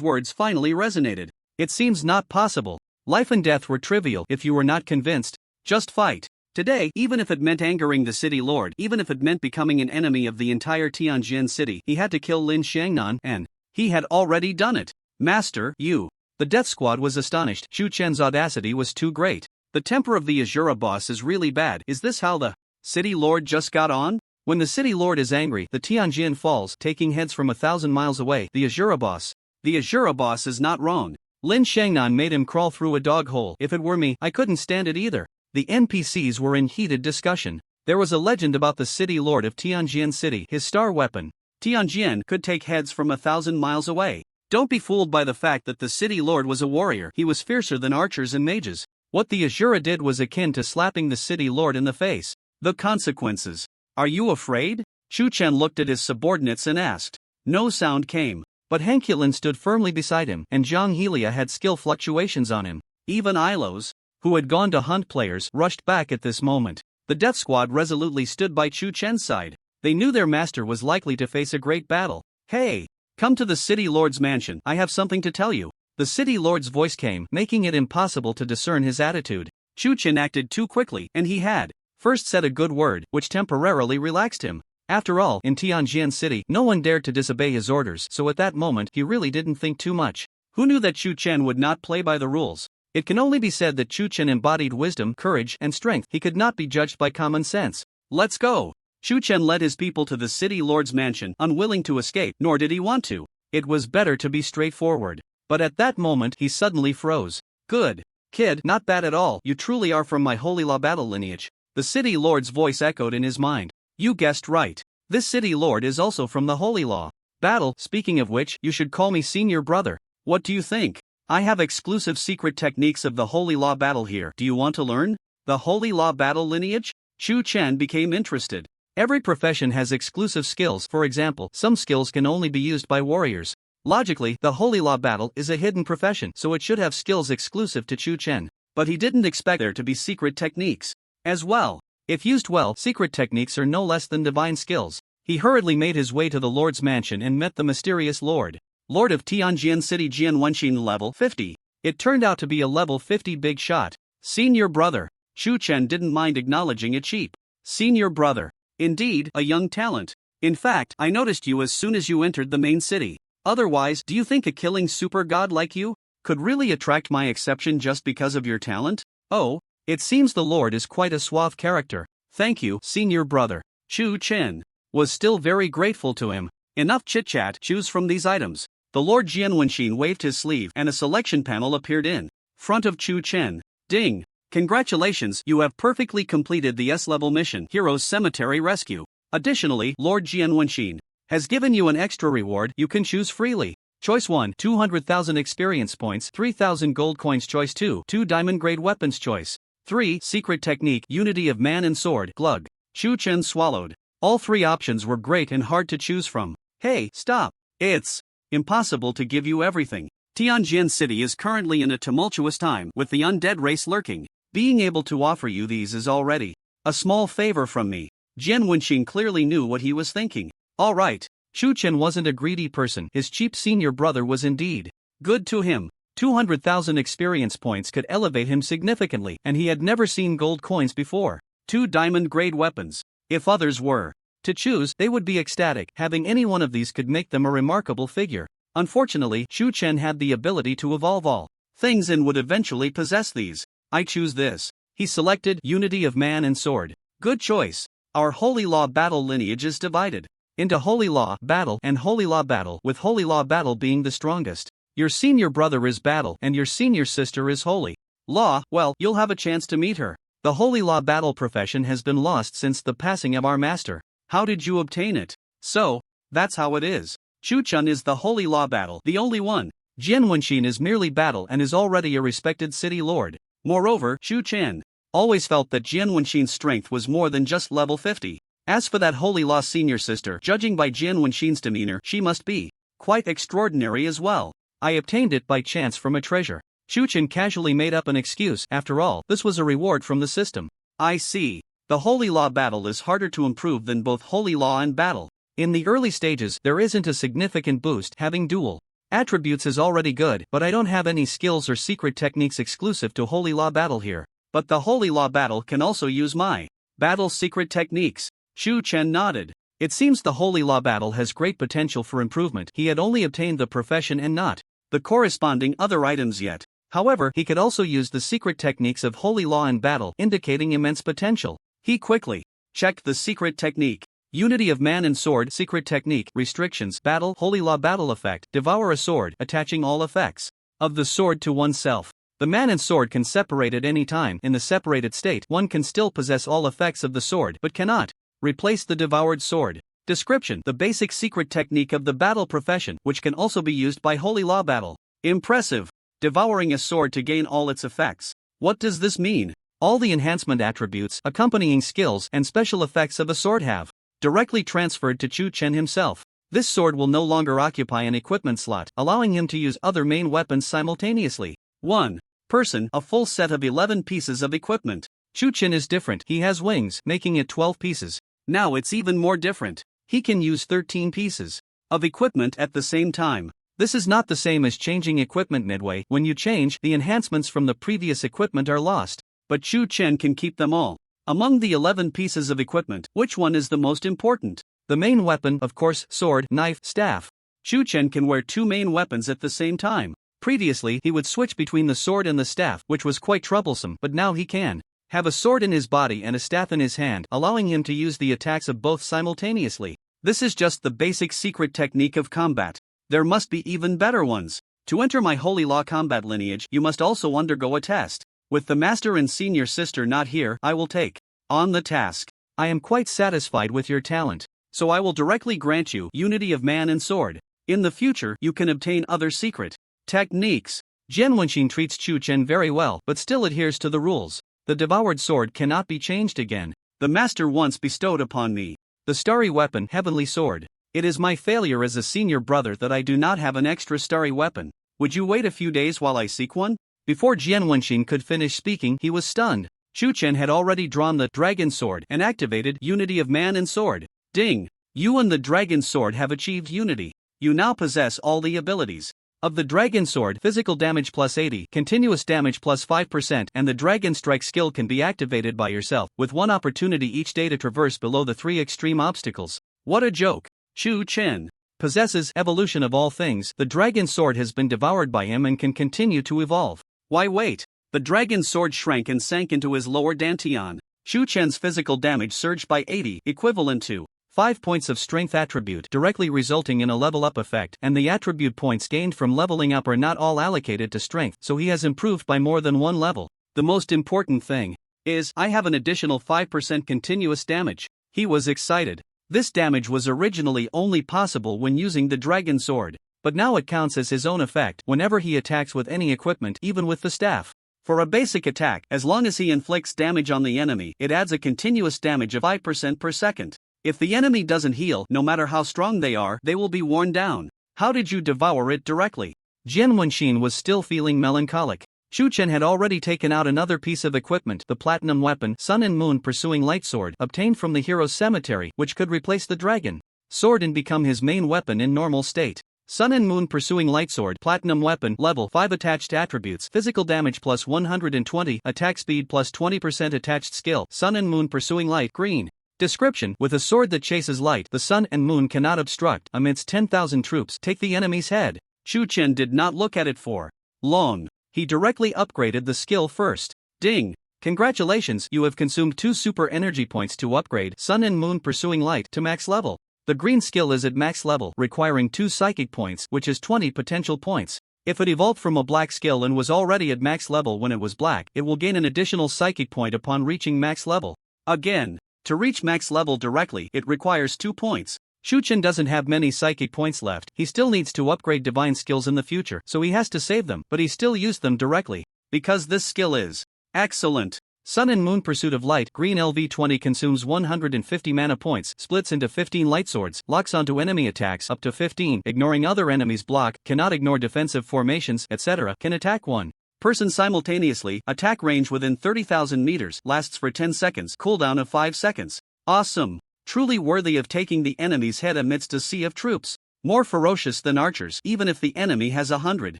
words finally resonated. It seems not possible. Life and death were trivial if you were not convinced. Just fight. Today, even if it meant angering the city lord, even if it meant becoming an enemy of the entire Tianjin city, he had to kill Lin Xiangnan, and he had already done it. Master, you. The death squad was astonished. Chu Chen's audacity was too great. The temper of the Azura boss is really bad. Is this how the city lord just got on? When the city lord is angry, the Tianjin falls, taking heads from 1,000 miles away. The Azura boss is not wrong. Lin Xiangnan made him crawl through a dog hole. If it were me, I couldn't stand it either. The NPCs were in heated discussion. There was a legend about the city lord of Tianjin City. His star weapon, Tianjin, could take heads from 1,000 miles away. Don't be fooled by the fact that the city lord was a warrior. He was fiercer than archers and mages. What the Azura did was akin to slapping the city lord in the face. The consequences. Are you afraid? Chu Chen looked at his subordinates and asked. No sound came. But Hankulin stood firmly beside him, and Zhang Helia had skill fluctuations on him. Even Ilos, who had gone to hunt players, rushed back at this moment. The death squad resolutely stood by Chu Chen's side. They knew their master was likely to face a great battle. Hey! Come to the city lord's mansion, I have something to tell you. The city lord's voice came, making it impossible to discern his attitude. Chu Chen acted too quickly, and he had first said a good word, which temporarily relaxed him. After all, in Tianjin City, no one dared to disobey his orders, so at that moment he really didn't think too much. Who knew that Chu Chen would not play by the rules? It can only be said that Chu Chen embodied wisdom, courage, and strength. He could not be judged by common sense. Let's go! Chu Chen led his people to the city lord's mansion, unwilling to escape, nor did he want to. It was better to be straightforward. But at that moment he suddenly froze. Good. Kid, not bad at all. You truly are from my holy law battle lineage. The city lord's voice echoed in his mind. You guessed right. This city lord is also from the holy law battle. Speaking of which, you should call me senior brother. What do you think? I have exclusive secret techniques of the holy law battle here. Do you want to learn? The holy law battle lineage? Chu Chen became interested. Every profession has exclusive skills. For example, some skills can only be used by warriors. Logically, the holy law battle is a hidden profession, so it should have skills exclusive to Chu Chen. But he didn't expect there to be secret techniques as well. If used well, secret techniques are no less than divine skills. He hurriedly made his way to the Lord's mansion and met the mysterious Lord of Tianjin City, Jian Wenxin, level 50. It turned out to be a level 50 big shot. Senior brother. Chu Chen didn't mind acknowledging it cheap. Senior brother. Indeed, a young talent. In fact, I noticed you as soon as you entered the main city. Otherwise, do you think a killing super god like you could really attract my exception just because of your talent? Oh, it seems the Lord is quite a suave character. Thank you, senior brother. Chu Chen was still very grateful to him. Enough chit-chat, choose from these items. The Lord Jian Wenxin waved his sleeve and a selection panel appeared in front of Chu Chen. Ding! Congratulations, you have perfectly completed the S-level mission, Heroes Cemetery Rescue. Additionally, Lord Jian Wenxin has given you an extra reward you can choose freely. Choice 1, 200,000 experience points, 3,000 gold coins. Choice 2, 2 diamond grade weapons. Choice 3, secret technique, unity of man and sword. Glug. Chu Chen swallowed. All three options were great and hard to choose from. Hey, stop. It's impossible to give you everything. Tianjin City is currently in a tumultuous time with the undead race lurking. Being able to offer you these is already a small favor from me. Jian Wenxin clearly knew what he was thinking. Alright. Chu Chen wasn't a greedy person. His cheap senior brother was indeed good to him. 200,000 experience points could elevate him significantly, and he had never seen gold coins before. 2 diamond-grade weapons. If others were to choose, they would be ecstatic. Having any one of these could make them a remarkable figure. Unfortunately, Shu Chen had the ability to evolve all things and would eventually possess these. I choose this. He selected Unity of Man and Sword. Good choice. Our Holy Law battle lineage is divided into Holy Law Battle and Holy Law Battle, with Holy Law Battle being the strongest. Your senior brother is Battle and your senior sister is Holy Law. Well, you'll have a chance to meet her. The Holy Law Battle profession has been lost since the passing of our master. How did you obtain it? So, that's how it is. Shu Chen is the Holy Law Battle, the only one. Jian Wenxin is merely Battle and is already a respected city lord. Moreover, Shu Chen always felt that Jian Wenxin's strength was more than just level 50. As for that Holy Law senior sister, judging by Jian Wenxin's demeanor, she must be quite extraordinary as well. I obtained it by chance from a treasure. Shu Chen casually made up an excuse. After all, this was a reward from the system. I see. The Holy Law Battle is harder to improve than both Holy Law and Battle. In the early stages, there isn't a significant boost. Having dual attributes is already good, but I don't have any skills or secret techniques exclusive to Holy Law Battle here. But the Holy Law Battle can also use my battle secret techniques. Shu Chen nodded. It seems the Holy Law Battle has great potential for improvement. He had only obtained the profession and not the corresponding other items yet. However, he could also use the secret techniques of Holy Law and Battle, indicating immense potential. He quickly checked the secret technique. Unity of Man and Sword secret technique. Restrictions. Battle. Holy Law Battle effect. Devour a sword, attaching all effects of the sword to oneself. The man and sword can separate at any time. In the separated state, one can still possess all effects of the sword but cannot replace the devoured sword. Description. The basic secret technique of the battle profession, which can also be used by Holy Law Battle. Impressive. Devouring a sword to gain all its effects. What does this mean? All the enhancement attributes, accompanying skills, and special effects of a sword have directly transferred to Shu Chen himself. This sword will no longer occupy an equipment slot, allowing him to use other main weapons simultaneously. 1 person, a full set of 11 pieces of equipment. Shu Chen is different. He has wings, making it 12 pieces. Now it's even more different. He can use 13 pieces of equipment at the same time. This is not the same as changing equipment midway. When you change, the enhancements from the previous equipment are lost. But Shu Chen can keep them all. Among the 11 pieces of equipment, which one is the most important? The main weapon, of course, sword, knife, staff. Shu Chen can wear 2 main weapons at the same time. Previously, he would switch between the sword and the staff, which was quite troublesome, but now he can have a sword in his body and a staff in his hand, allowing him to use the attacks of both simultaneously. This is just the basic secret technique of combat. There must be even better ones. To enter my Holy Law combat lineage, you must also undergo a test. With the master and senior sister not here, I will take on the task. I am quite satisfied with your talent, so I will directly grant you Unity of Man and Sword. In the future, you can obtain other secret techniques. Jian Wenxin treats Shu Chen very well, but still adheres to the rules. The devoured sword cannot be changed again. The master once bestowed upon me the starry weapon, Heavenly Sword. It is my failure as a senior brother that I do not have an extra starry weapon. Would you wait a few days while I seek one? Before Jian Wenxin could finish speaking, he was stunned. Shu Chen had already drawn the Dragon Sword and activated Unity of Man and Sword. Ding! You and the Dragon Sword have achieved unity. You now possess all the abilities of the Dragon Sword. Physical damage plus 80, continuous damage plus 5%, and the Dragon Strike skill can be activated by yourself, with 1 opportunity each day to traverse below the 3 extreme obstacles. What a joke! Shu Chen possesses evolution of all things. The Dragon Sword has been devoured by him and can continue to evolve. Why wait? The Dragon Sword shrank and sank into his lower dantian. Shu Chen's physical damage surged by 80, equivalent to 5 points of strength attribute, directly resulting in a level up effect, and the attribute points gained from leveling up are not all allocated to strength, so he has improved by more than 1 level. The most important thing is, I have an additional 5% continuous damage. He was excited. This damage was originally only possible when using the Dragon Sword, but now it counts as his own effect whenever he attacks with any equipment, even with the staff. For a basic attack, as long as he inflicts damage on the enemy, it adds a continuous damage of 5% per second. If the enemy doesn't heal, no matter how strong they are, they will be worn down. How did you devour it directly? Jian Wenxin was still feeling melancholic. Shu Chen had already taken out another piece of equipment, the platinum weapon, Sun and Moon Pursuing Light Sword, obtained from the hero's cemetery, which could replace the Dragon Sword and become his main weapon in normal state. Sun and Moon Pursuing Lightsword Platinum Weapon Level 5 Attached Attributes Physical Damage plus 120 Attack Speed plus 20% Attached Skill Sun and Moon Pursuing Light Green. Description: with a sword that chases light, the sun and moon cannot obstruct. Amidst 10,000 troops, take the enemy's head. Chu Chen did not look at it for long. He directly upgraded the skill first. Ding! Congratulations, you have consumed 2 super energy points to upgrade Sun and Moon Pursuing Light to max level. The green skill is at max level, requiring 2 psychic points, which is 20 potential points. If it evolved from a black skill and was already at max level when it was black, it will gain an additional psychic point upon reaching max level. Again, to reach max level directly, it requires 2 points. Chu Chen doesn't have many psychic points left. He still needs to upgrade divine skills in the future, so he has to save them, but he still used them directly. Because this skill is excellent. Sun and Moon Pursuit of Light Green LV20 consumes 150 mana points, splits into 15 light swords, locks onto enemy attacks up to 15, ignoring other enemies' block, cannot ignore defensive formations, etc., can attack one person simultaneously, attack range within 30,000 meters, lasts for 10 seconds, cooldown of 5 seconds. Awesome! Truly worthy of taking the enemy's head amidst a sea of troops. More ferocious than archers, even if the enemy has 100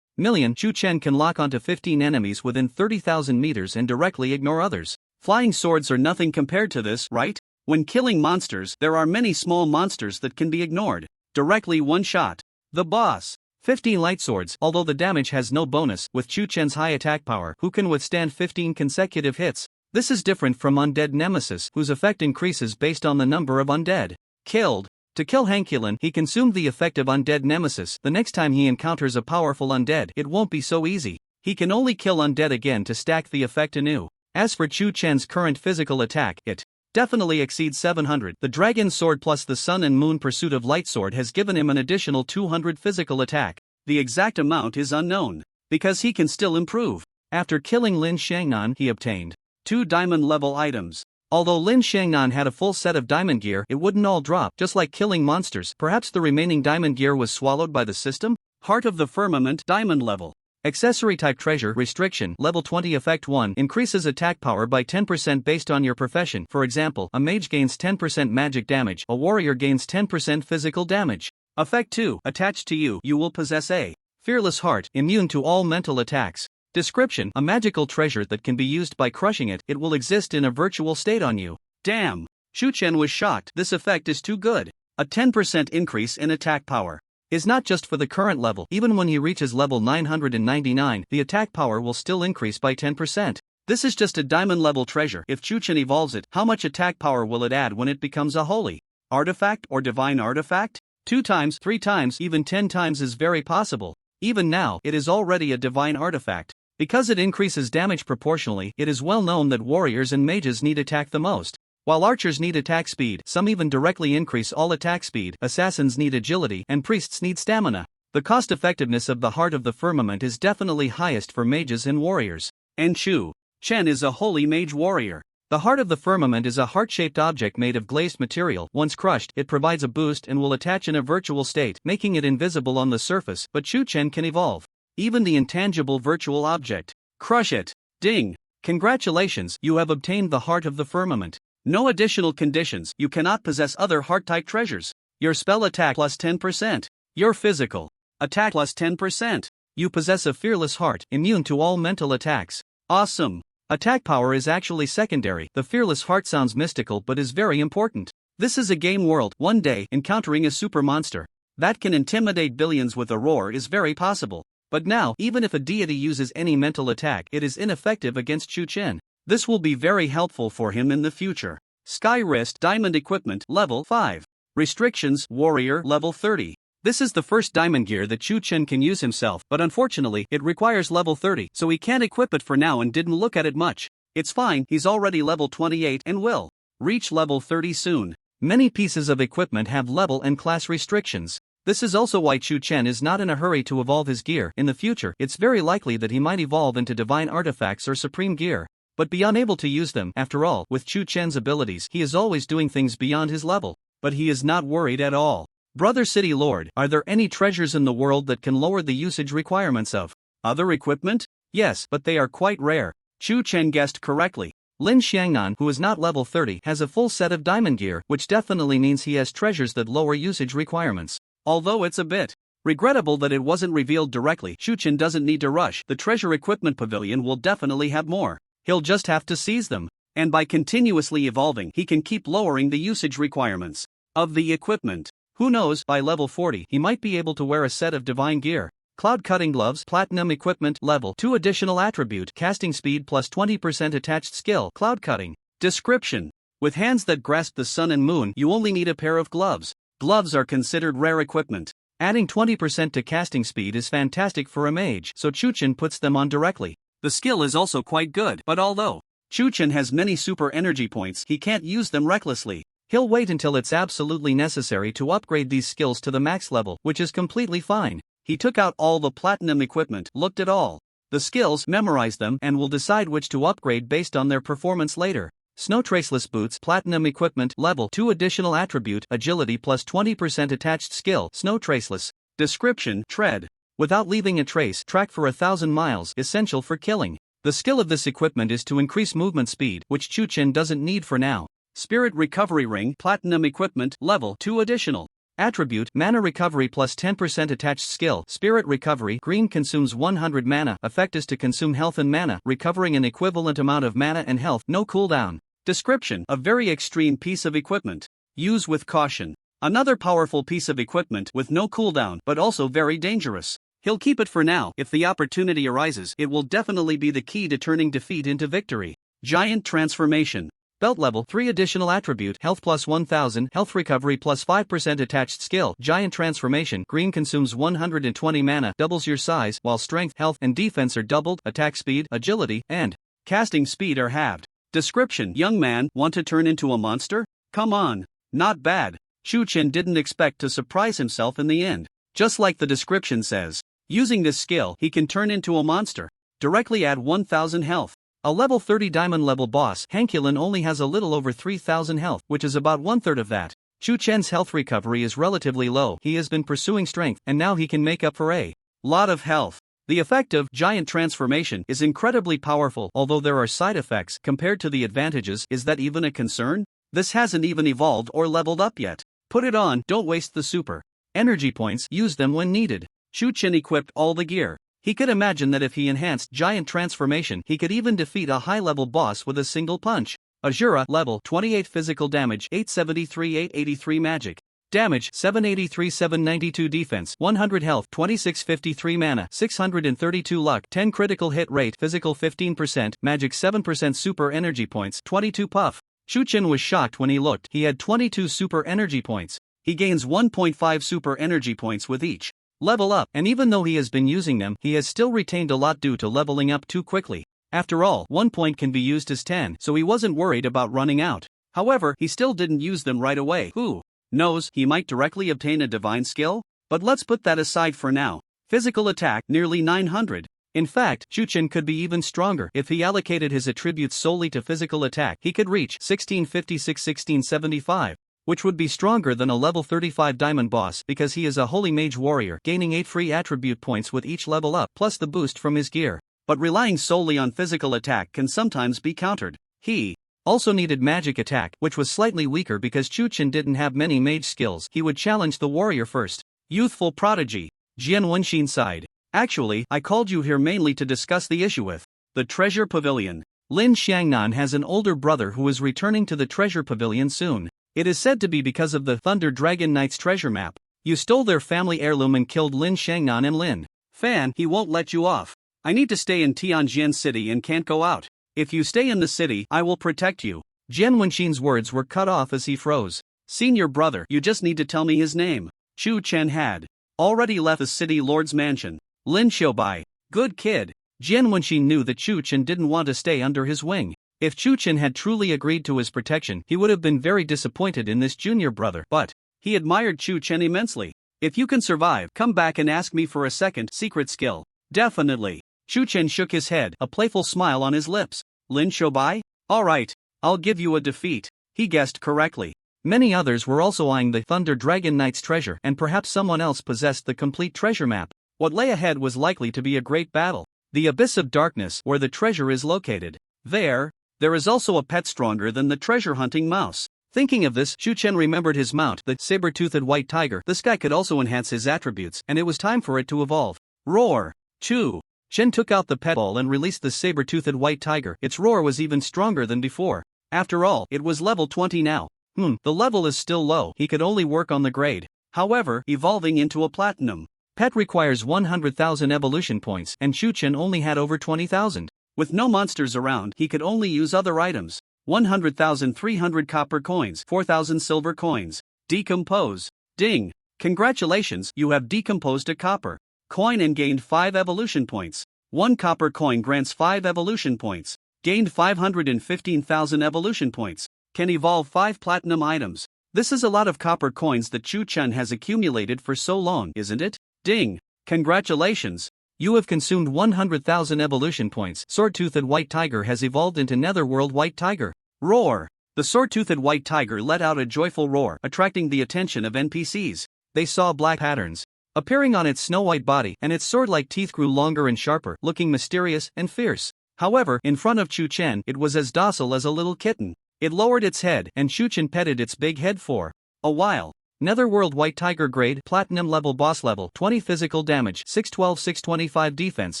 million. Chu Chen can lock onto 15 enemies within 30,000 meters and directly ignore others. Flying swords are nothing compared to this, right? When killing monsters, there are many small monsters that can be ignored. Directly one shot. The boss. 15 light swords, although the damage has no bonus, with Chu Chen's high attack power, who can withstand 15 consecutive hits. This is different from Undead Nemesis, whose effect increases based on the number of undead killed. To kill Hankulin, he consumed the effect of Undead Nemesis. The next time he encounters a powerful undead, it won't be so easy. He can only kill undead again to stack the effect anew. As for Chu Chen's current physical attack, it definitely exceeds 700. The Dragon Sword plus the Sun and Moon Pursuit of Light Sword has given him an additional 200 physical attack. The exact amount is unknown, because he can still improve. After killing Lin Xiangnan, he obtained 2 diamond-level items. Although Lin Xiangnan had a full set of diamond gear, it wouldn't all drop, just like killing monsters. Perhaps the remaining diamond gear was swallowed by the system? Heart of the Firmament, diamond level. Accessory type treasure restriction level 20 effect 1 increases attack power by 10% based on your profession. For example, a mage gains 10% magic damage, a warrior gains 10% physical damage. Effect 2 attached to you, you will possess a fearless heart, immune to all mental attacks. Description: a magical treasure that can be used by crushing it. It will exist in a virtual state on you. Damn! Chu Chen was shocked. This effect is too good. A 10% increase in attack power is not just for the current level. Even when he reaches level 999, the attack power will still increase by 10%. This is just a diamond level treasure. If Chu Chen evolves it, how much attack power will it add when it becomes a holy artifact or divine artifact? 2 times, 3 times, even 10 times is very possible. Even now, it is already a divine artifact. Because it increases damage proportionally, it is well known that warriors and mages need attack the most. While archers need attack speed, some even directly increase all attack speed, assassins need agility, and priests need stamina. The cost-effectiveness of the Heart of the Firmament is definitely highest for mages and warriors. And Chu Chen is a holy mage warrior. The Heart of the Firmament is a heart-shaped object made of glazed material. Once crushed, it provides a boost and will attach in a virtual state, making it invisible on the surface, but Chu Chen can evolve even the intangible virtual object. Crush it. Ding! Congratulations, you have obtained the Heart of the Firmament. No additional conditions. You cannot possess other heart-type treasures. Your spell attack plus 10%. Your physical attack plus 10%. You possess a fearless heart, immune to all mental attacks. Awesome! Attack power is actually secondary. The fearless heart sounds mystical but is very important. This is a game world. One day, encountering a super monster that can intimidate billions with a roar is very possible. But now, even if a deity uses any mental attack, it is ineffective against Chu Chen. This will be very helpful for him in the future. Sky Wrist Diamond Equipment Level 5. Restrictions Warrior Level 30. This is the first diamond gear that Chu Chen can use himself, but unfortunately, it requires level 30, so he can't equip it for now and didn't look at it much. It's fine, he's already level 28 and will reach level 30 soon. Many pieces of equipment have level and class restrictions. This is also why Chu Chen is not in a hurry to evolve his gear. In the future, it's very likely that he might evolve into divine artifacts or supreme gear, but be unable to use them. After all, with Chu Chen's abilities, he is always doing things beyond his level. But he is not worried at all. Brother City Lord, are there any treasures in the world that can lower the usage requirements of other equipment? Yes, but they are quite rare. Chu Chen guessed correctly. Lin Xiangnan, who is not level 30, has a full set of diamond gear, which definitely means he has treasures that lower usage requirements. Although it's a bit Regrettable that it wasn't revealed directly. Chuchen doesn't need to rush. The treasure equipment pavilion will definitely have more. He'll just have to seize them. And by continuously evolving, he can keep lowering the usage requirements of the equipment. Who knows, by level 40, he might be able to wear a set of divine gear. Cloud cutting gloves, platinum equipment, level 2 additional attribute, casting speed plus 20% attached skill, cloud cutting. Description: with hands that grasp the sun and moon, you only need a pair of gloves. Gloves are considered rare equipment. Adding 20% to casting speed is fantastic for a mage, so Chuchen puts them on directly. The skill is also quite good, but although Chuchen has many super energy points, he can't use them recklessly. He'll wait until it's absolutely necessary to upgrade these skills to the max level, which is completely fine. He took out all the platinum equipment, looked at all the skills, memorized them, and will decide which to upgrade based on their performance later. Snow Traceless Boots, platinum equipment, level 2 additional attribute, agility plus 20% attached skill, Snow Traceless. Description: tread without leaving a trace, track for 1,000 miles, essential for killing. The skill of this equipment is to increase movement speed, which Chuchen doesn't need for now. Spirit Recovery Ring, platinum equipment, level 2 additional attribute, mana recovery plus 10% attached skill, Spirit Recovery, green, consumes 100 mana, effect is to consume health and mana, recovering an equivalent amount of mana and health, no cooldown. Description: a very extreme piece of equipment. Use with caution. Another powerful piece of equipment with no cooldown, but also very dangerous. He'll keep it for now. If the opportunity arises, it will definitely be the key to turning defeat into victory. Giant Transformation. Belt level 3 additional attribute, health plus 1000, health recovery plus 5% attached skill, Giant Transformation, green, consumes 120 mana, doubles your size, while strength, health, and defense are doubled, attack speed, agility, and casting speed are halved. Description: young man, want to turn into a monster? Come on. Not bad. Chuchen didn't expect to surprise himself in the end. Just like the description says, using this skill, he can turn into a monster. Directly add 1000 health. A level 30 diamond level boss, Hankulin, only has a little over 3000 health, which is about 1/3 of that. Chuchen's health recovery is relatively low. He has been pursuing strength, and now he can make up for a lot of health. The effect of Giant Transformation is incredibly powerful, although there are side effects compared to the advantages. Is that even a concern? This hasn't even evolved or leveled up yet. Put it on, don't waste the super energy points, use them when needed. Chuchen equipped all the gear. He could imagine that if he enhanced Giant Transformation, he could even defeat a high-level boss with a single punch. Azura, level 28 physical damage, 873 883 magic damage, 783 792 defense, 100 health, 2653 mana, 632 luck, 10 critical hit rate, physical 15%, magic 7%, super energy points, 22 puff. Chuchen was shocked when he looked. He had 22 super energy points. He gains 1.5 super energy points with each level up, and even though he has been using them, he has still retained a lot due to leveling up too quickly. After all, 1 point can be used as 10, so he wasn't worried about running out. However, he still didn't use them right away. Who knows, he might directly obtain a divine skill? But let's put that aside for now. Physical attack, nearly 900. In fact, Chuchen could be even stronger. If he allocated his attributes solely to physical attack, he could reach 1656-1675. Which would be stronger than a level 35 diamond boss because he is a holy mage warrior, gaining 8 free attribute points with each level up, plus the boost from his gear. But relying solely on physical attack can sometimes be countered. He also needed magic attack, which was slightly weaker because Chuchen didn't have many mage skills. He would challenge the warrior first. Youthful prodigy. Jian Wenxin sighed. Actually, I called you here mainly to discuss the issue with the treasure pavilion. Lin Xiangnan has an older brother who is returning to the treasure pavilion soon. It is said to be because of the Thunder Dragon Knight's treasure map. You stole their family heirloom and killed Lin Xiangnan and Lin Fan. He won't let you off. I need to stay in Tianjin City and can't go out. If you stay in the city, I will protect you. Jian Wenxin's words were cut off as he froze. Senior brother, you just need to tell me his name. Chuchen had already left the city lord's mansion. Lin Xiaobai. Good kid. Jian Wenxin knew that Chuchen didn't want to stay under his wing. If Chuchen had truly agreed to his protection, he would have been very disappointed in this junior brother, but he admired Chuchen immensely. If you can survive, come back and ask me for a second secret skill. Definitely. Chuchen shook his head, a playful smile on his lips. Lin Xiaobai? Alright, I'll give you a defeat. He guessed correctly. Many others were also eyeing the Thunder Dragon Knight's treasure, and perhaps someone else possessed the complete treasure map. What lay ahead was likely to be a great battle. The Abyss of Darkness, where the treasure is located. There is also a pet stronger than the treasure-hunting mouse. Thinking of this, Shu Chen remembered his mount, the saber-toothed white tiger. The sky could also enhance his attributes, and it was time for it to evolve. Roar! Chu! Chen took out the pet ball and released the saber-toothed white tiger. Its roar was even stronger than before. After all, it was level 20 now. The level is still low. He could only work on the grade. However, evolving into a platinum pet requires 100,000 evolution points, and Shu Chen only had over 20,000. With no monsters around, he could only use other items. 100,300 copper coins, 4,000 silver coins. Decompose. Ding! Congratulations, you have decomposed a copper coin and gained 5 evolution points. 1 copper coin grants 5 evolution points. Gained 515,000 evolution points. Can evolve 5 platinum items. This is a lot of copper coins that Shu Chen has accumulated for so long, isn't it? Ding! Congratulations! You have consumed 100,000 evolution points. Sword-toothed white tiger has evolved into netherworld white tiger. Roar! The sword-toothed white tiger let out a joyful roar, attracting the attention of NPCs. They saw black patterns appearing on its snow-white body, and its sword-like teeth grew longer and sharper, looking mysterious and fierce. However, in front of Shu Chen, it was as docile as a little kitten. It lowered its head, and Shu Chen petted its big head for a while. Netherworld White Tiger grade, Platinum level, boss level, 20 physical damage, 612, 625 defense,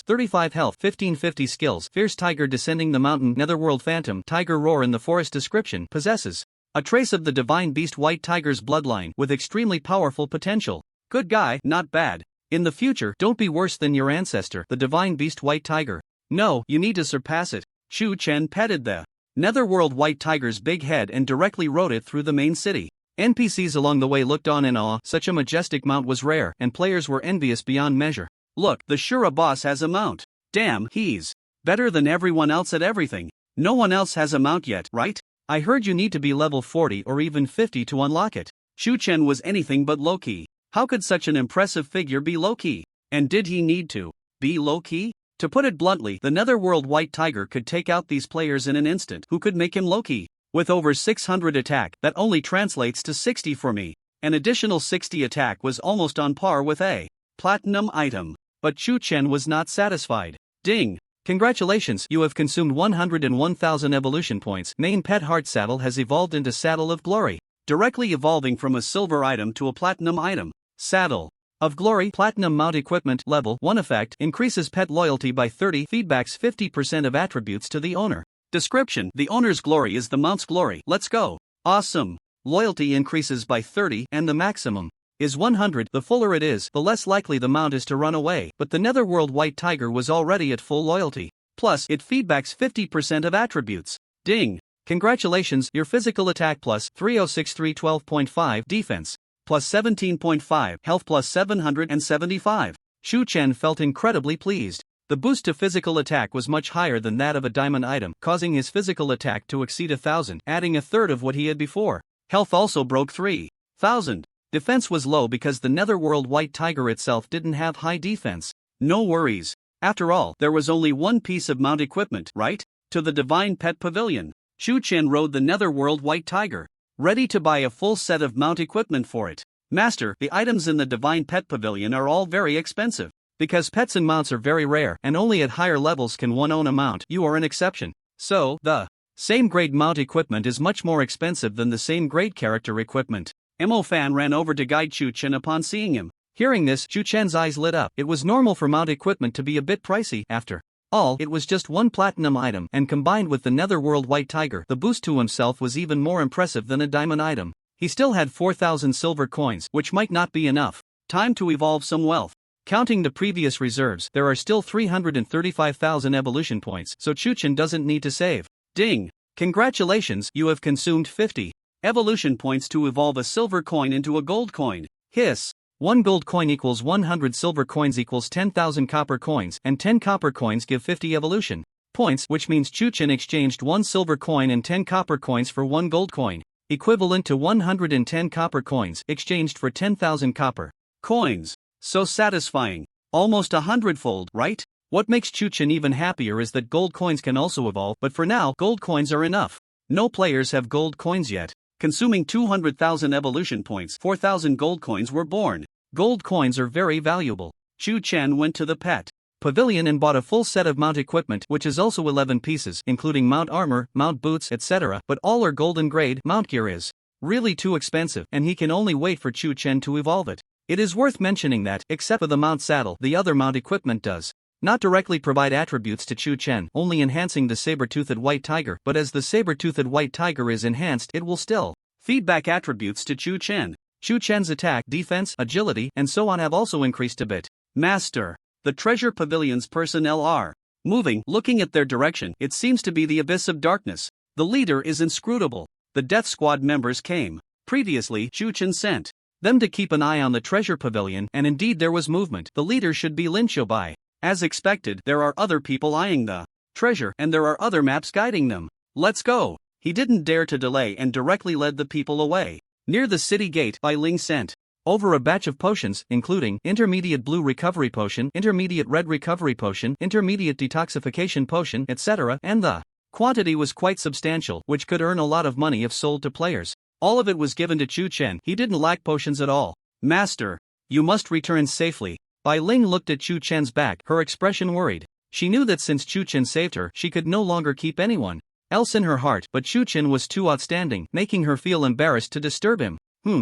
35 health, 1550 skills. Fierce Tiger descending the mountain. Netherworld Phantom Tiger roar in the forest. Description: possesses a trace of the divine beast White Tiger's bloodline with extremely powerful potential. Good guy, not bad. In the future, don't be worse than your ancestor, the divine beast White Tiger. No, you need to surpass it. Shu Chen petted the Netherworld White Tiger's big head and directly rode it through the main city. NPCs along the way looked on in awe. Such a majestic mount was rare, and players were envious beyond measure. Look, the Shura boss has a mount. Damn, he's better than everyone else at everything. No one else has a mount yet, right? I heard you need to be level 40 or even 50 to unlock it. Shu Chen was anything but low-key. How could such an impressive figure be low-key? And did he need to be low-key? To put it bluntly, the Netherworld White Tiger could take out these players in an instant. Who could make him low-key? With over 600 attack, that only translates to 60 for me. An additional 60 attack was almost on par with a platinum item. But Shu Chen was not satisfied. Ding! Congratulations, you have consumed 101,000 evolution points. Main pet heart saddle has evolved into Saddle of Glory, directly evolving from a silver item to a platinum item. Saddle of Glory. Platinum mount equipment. Level 1 effect increases pet loyalty by 30. Feedbacks 50% of attributes to the owner. Description: the owner's glory is the mount's glory. Let's go. Awesome. Loyalty increases by 30, and the maximum is 100. The fuller it is, the less likely the mount is to run away. But the Netherworld White Tiger was already at full loyalty. Plus, it feedbacks 50% of attributes. Ding! Congratulations, your physical attack plus 306, 312.5 defense, plus 17.5 health, plus 775. Shu Chen felt incredibly pleased. The boost to physical attack was much higher than that of a diamond item, causing his physical attack to exceed 1,000, adding a third of what he had before. Health also broke 3,000. Defense was low because the Netherworld White Tiger itself didn't have high defense. No worries. After all, there was only one piece of mount equipment, right? To the Divine Pet Pavilion. Shu Chen rode the Netherworld White Tiger, ready to buy a full set of mount equipment for it. Master, the items in the Divine Pet Pavilion are all very expensive. Because pets and mounts are very rare, and only at higher levels can one own a mount. You are an exception. So, the same grade mount equipment is much more expensive than the same grade character equipment. Mo Fan ran over to guide Shu Chen upon seeing him. Hearing this, Shu Chen's eyes lit up. It was normal for mount equipment to be a bit pricey. After all, it was just one platinum item, and combined with the Netherworld White Tiger, the boost to himself was even more impressive than a diamond item. He still had 4,000 silver coins, which might not be enough. Time to evolve some wealth. Counting the previous reserves, there are still 335,000 evolution points, so Shu Chen doesn't need to save. Ding! Congratulations, you have consumed 50 evolution points to evolve a silver coin into a gold coin. Hiss! 1 gold coin equals 100 silver coins equals 10,000 copper coins, and 10 copper coins give 50 evolution points, which means Shu Chen exchanged 1 silver coin and 10 copper coins for 1 gold coin, equivalent to 110 copper coins exchanged for 10,000 copper coins. So satisfying. Almost 100-fold, right? What makes Shu Chen even happier is that gold coins can also evolve, but for now, gold coins are enough. No players have gold coins yet. Consuming 200,000 evolution points, 4,000 gold coins were born. Gold coins are very valuable. Shu Chen went to the pet pavilion and bought a full set of mount equipment, which is also 11 pieces, including mount armor, mount boots, etc., but all are golden grade. Mount gear is really too expensive, and he can only wait for Chu Chen to evolve it. It is worth mentioning that, except for the mount saddle, the other mount equipment does not directly provide attributes to Chu Chen, only enhancing the saber-toothed white tiger, but as the saber-toothed white tiger is enhanced, it will still feed back attributes to Chu Chen. Chu Chen's attack, defense, agility, and so on have also increased a bit. Master. The Treasure Pavilion's personnel are moving, looking at their direction. It seems to be the Abyss of Darkness. The leader is inscrutable. The Death Squad members came. Previously, Chu Chen sent them to keep an eye on the Treasure Pavilion, and indeed there was movement. The leader should be Lin Xiaobai. As expected, there are other people eyeing the treasure, and there are other maps guiding them. Let's go. He didn't dare to delay and directly led the people away. Near the city gate, Bai Ling sent over a batch of potions, including intermediate blue recovery potion, intermediate red recovery potion, intermediate detoxification potion, etc., and the quantity was quite substantial, which could earn a lot of money if sold to players. All of it was given to Chu Chen. He didn't lack potions at all. Master, you must return safely. Bai Ling looked at Chu Chen's back, her expression worried. She knew that since Chu Chen saved her, she could no longer keep anyone else in her heart, but Chu Chen was too outstanding, making her feel embarrassed to disturb him.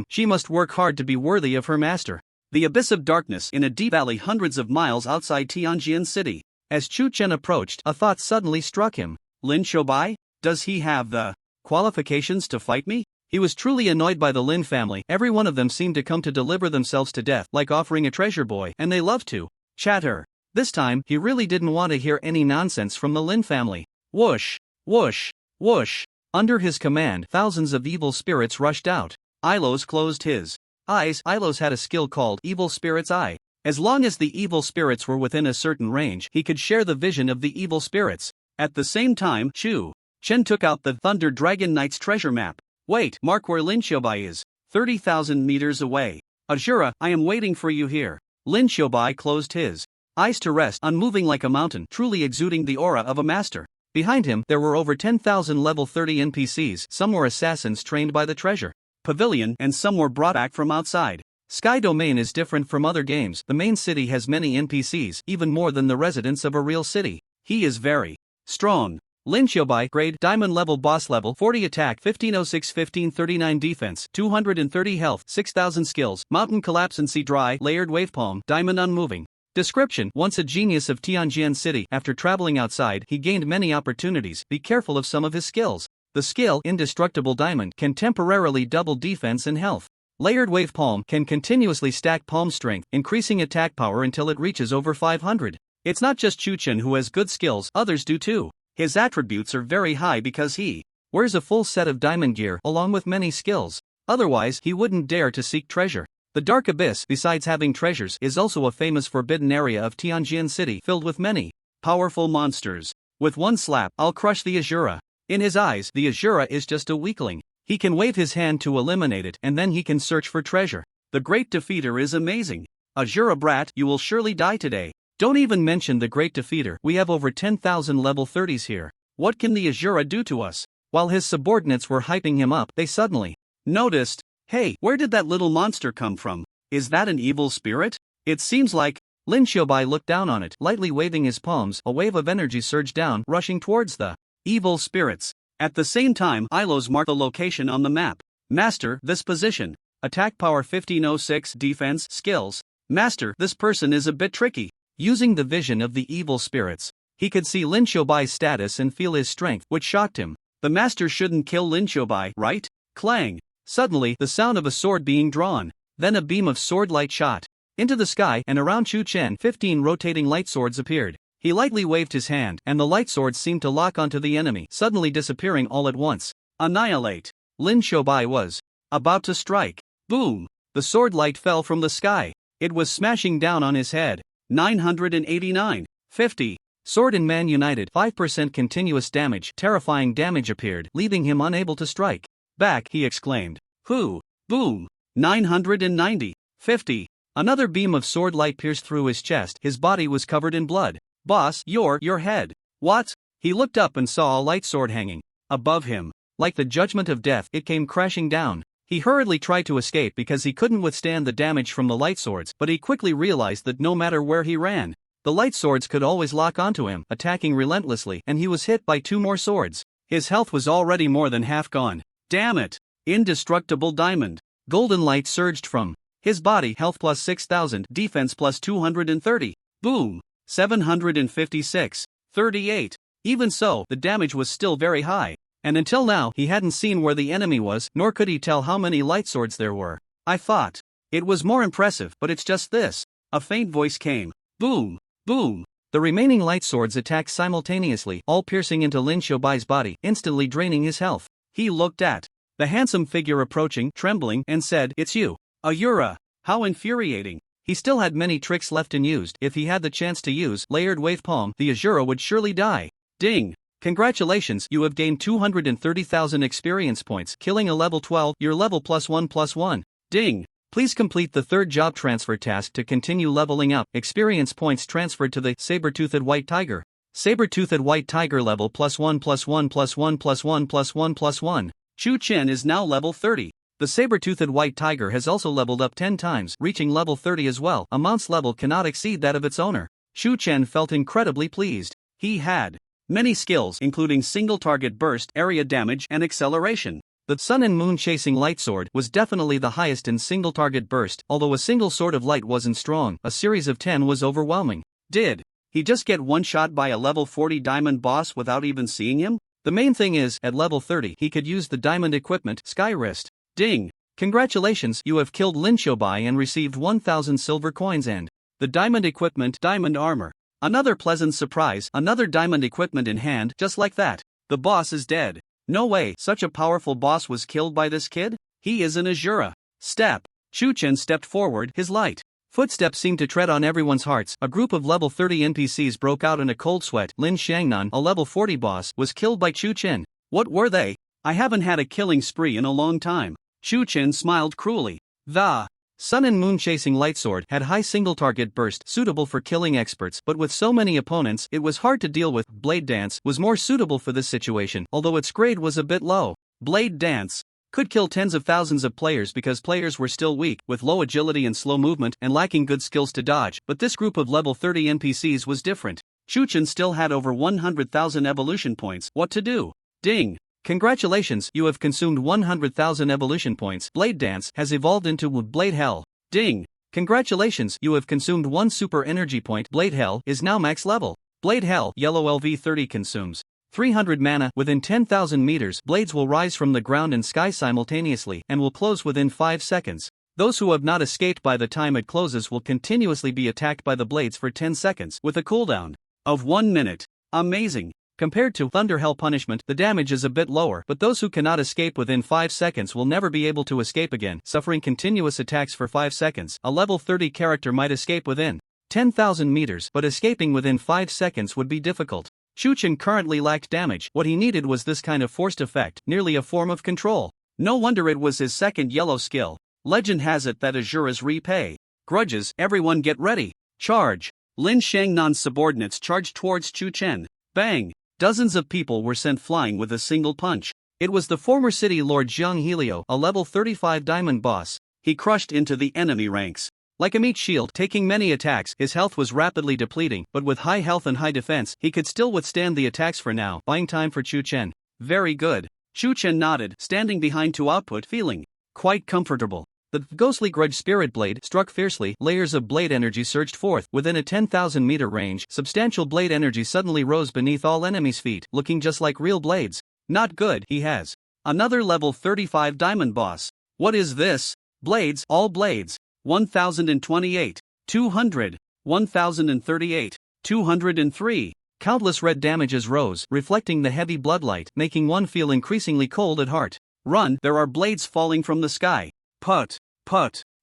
She must work hard to be worthy of her master. The Abyss of Darkness in a deep valley hundreds of miles outside Tianjin City. As Chu Chen approached, a thought suddenly struck him. Lin Xiaobai? Does he have the qualifications to fight me? He was truly annoyed by the Lin family. Every one of them seemed to come to deliver themselves to death, like offering a treasure boy, and they loved to chatter. This time, he really didn't want to hear any nonsense from the Lin family. Whoosh, whoosh, whoosh. Under his command, thousands of evil spirits rushed out. Ilos closed his eyes. Ilos had a skill called Evil Spirit's Eye. As long as the evil spirits were within a certain range, he could share the vision of the evil spirits. At the same time, Chu Chen took out the Thunder Dragon Knight's treasure map. Wait, mark where Lin Xiaobai is. 30,000 meters away. Azura, I am waiting for you here. Lin Xiaobai closed his eyes to rest, unmoving like a mountain, truly exuding the aura of a master. Behind him, there were over 10,000 level 30 NPCs. Some were assassins trained by the treasure pavilion, and some were brought back from outside. Sky Domain is different from other games. The main city has many NPCs, even more than the residents of a real city. He is very strong. Lin Xiaobai, grade, diamond level, boss level, 40 attack, 1506, 1539 defense, 230 health, 6000 skills, mountain collapse and sea dry, layered wave palm, diamond unmoving. Description: once a genius of Tianjin City, after traveling outside, he gained many opportunities. Be careful of some of his skills. The skill, Indestructible Diamond, can temporarily double defense and health. Layered Wave Palm can continuously stack palm strength, increasing attack power until it reaches over 500. It's not just Chu Chen who has good skills, others do too. His attributes are very high because he wears a full set of diamond gear along with many skills. Otherwise, he wouldn't dare to seek treasure. The Dark Abyss, besides having treasures, is also a famous forbidden area of Tianjin City filled with many powerful monsters. With one slap, I'll crush the Azura. In his eyes, the Azura is just a weakling. He can wave his hand to eliminate it, and then he can search for treasure. The Great Defeater is amazing. Azura brat, you will surely die today. Don't even mention the Great Defeater. We have over 10,000 level 30s here. What can the Azura do to us? While his subordinates were hyping him up, they suddenly noticed, hey, where did that little monster come from? Is that an evil spirit? It seems like. Lin Xiaobai looked down on it, lightly waving his palms. A wave of energy surged down, rushing towards the evil spirits. At the same time, Ilos marked the location on the map. Master, this position. Attack power 1506, defense, skills. Master, this person is a bit tricky. Using the vision of the evil spirits, he could see Lin Xiaobai's status and feel his strength, which shocked him. The master shouldn't kill Lin Xiaobai, right? Clang. Suddenly, the sound of a sword being drawn. Then a beam of sword light shot into the sky, and around Chu Chen, 15 rotating light swords appeared. He lightly waved his hand, and the light swords seemed to lock onto the enemy, suddenly disappearing all at once. Annihilate. Lin Xiaobai was about to strike. Boom! The sword light fell from the sky. It was smashing down on his head. 989. 50. Sword and man united. 5% continuous damage. Terrifying damage appeared, leaving him unable to strike back. He exclaimed. Who? Boom. 990. 50. Another beam of sword light pierced through his chest. His body was covered in blood. Boss, your head. What? He looked up and saw a light sword hanging above him. Like the judgment of death, it came crashing down. He hurriedly tried to escape because he couldn't withstand the damage from the light swords, but he quickly realized that no matter where he ran, the light swords could always lock onto him, attacking relentlessly, and he was hit by 2 more swords. His health was already more than half gone. Damn it! Indestructible diamond. Golden light surged from his body. Health plus 6,000, defense plus 230. Boom. 756. 38. Even so, the damage was still very high. And until now, he hadn't seen where the enemy was, nor could he tell how many light swords there were. I thought it was more impressive, but it's just this. A faint voice came. Boom. Boom. The remaining light swords attacked simultaneously, all piercing into Lin Xiaobai's body, instantly draining his health. He looked at the handsome figure approaching, trembling, and said, "It's you, Ayura." How infuriating. He still had many tricks left unused. If he had the chance to use layered wave palm, the Azura would surely die. Ding. Congratulations, you have gained 230,000 experience points, killing a level 12, your level +1/+1. Ding. Please complete the third job transfer task to continue leveling up. Experience points transferred to the saber-toothed white tiger. Saber-toothed white tiger level +1/+1/+1/+1/+1/+1. Chu Chen is now level 30. The saber-toothed white tiger has also leveled up 10 times, reaching level 30 as well. A mount's level cannot exceed that of its owner. Chu Chen felt incredibly pleased. He had many skills, including single target burst, area damage, and acceleration. The Sun and Moon Chasing Light Sword was definitely the highest in single target burst, although a single sword of light wasn't strong. A series of 10 was overwhelming. Did he just get one shot by a level 40 diamond boss without even seeing him? The main thing is, at level 30, he could use the diamond equipment, Sky Wrist. Ding! Congratulations, you have killed Lin Xiaobai and received 1,000 silver coins and the diamond equipment, diamond armor. Another pleasant surprise, another diamond equipment in hand, just like that. The boss is dead. No way, such a powerful boss was killed by this kid? He is an Azura. Step. Chu Chen stepped forward, his light footsteps seemed to tread on everyone's hearts. A group of level 30 NPCs broke out in a cold sweat. Lin Xiangnan, a level 40 boss, was killed by Chu Chen. What were they? I haven't had a killing spree in a long time. Chu Chen smiled cruelly. The Sun and Moon Chasing Light Sword had high single target burst, suitable for killing experts, but with so many opponents, it was hard to deal with. Blade Dance was more suitable for this situation, although its grade was a bit low. Blade Dance could kill tens of thousands of players because players were still weak, with low agility and slow movement, and lacking good skills to dodge, but this group of level 30 NPCs was different. Chu Chen still had over 100,000 evolution points. What to do? Ding! Congratulations, you have consumed 100,000 evolution points. Blade Dance has evolved into Blade Hell. Ding! Congratulations, you have consumed 1 super energy point. Blade Hell is now max level. Blade Hell, yellow LV30 consumes 300 mana. Within 10,000 meters, blades will rise from the ground and sky simultaneously, and will close within 5 seconds. Those who have not escaped by the time it closes will continuously be attacked by the blades for 10 seconds, with a cooldown of 1 minute. Amazing! Compared to Thunder Hell Punishment, the damage is a bit lower, but those who cannot escape within 5 seconds will never be able to escape again, suffering continuous attacks for 5 seconds. A level 30 character might escape within 10,000 meters, but escaping within 5 seconds would be difficult. Chu Chen currently lacked damage. What he needed was this kind of forced effect, nearly a form of control. No wonder it was his second yellow skill. Legend has it that Azuras repay grudges. Everyone get ready. Charge! Lin Xiangnan's subordinates charged towards Chu Chen. Bang! Dozens of people were sent flying with a single punch. It was the former city lord Zhang Helio, a level 35 diamond boss. He crushed into the enemy ranks like a meat shield, taking many attacks. His health was rapidly depleting, but with high health and high defense, he could still withstand the attacks for now, buying time for Chu Chen. Very good. Chu Chen nodded, standing behind to output, feeling quite comfortable. The ghostly grudge spirit blade struck fiercely. Layers of blade energy surged forth. Within a 10,000 meter range, substantial blade energy suddenly rose beneath all enemies' feet, looking just like real blades. Not good. He has another level 35 diamond boss. What is this? Blades, all blades. 1028, 200, 1038, 203. Countless red damages rose, reflecting the heavy bloodlight, making one feel increasingly cold at heart. Run, there are blades falling from the sky. Put.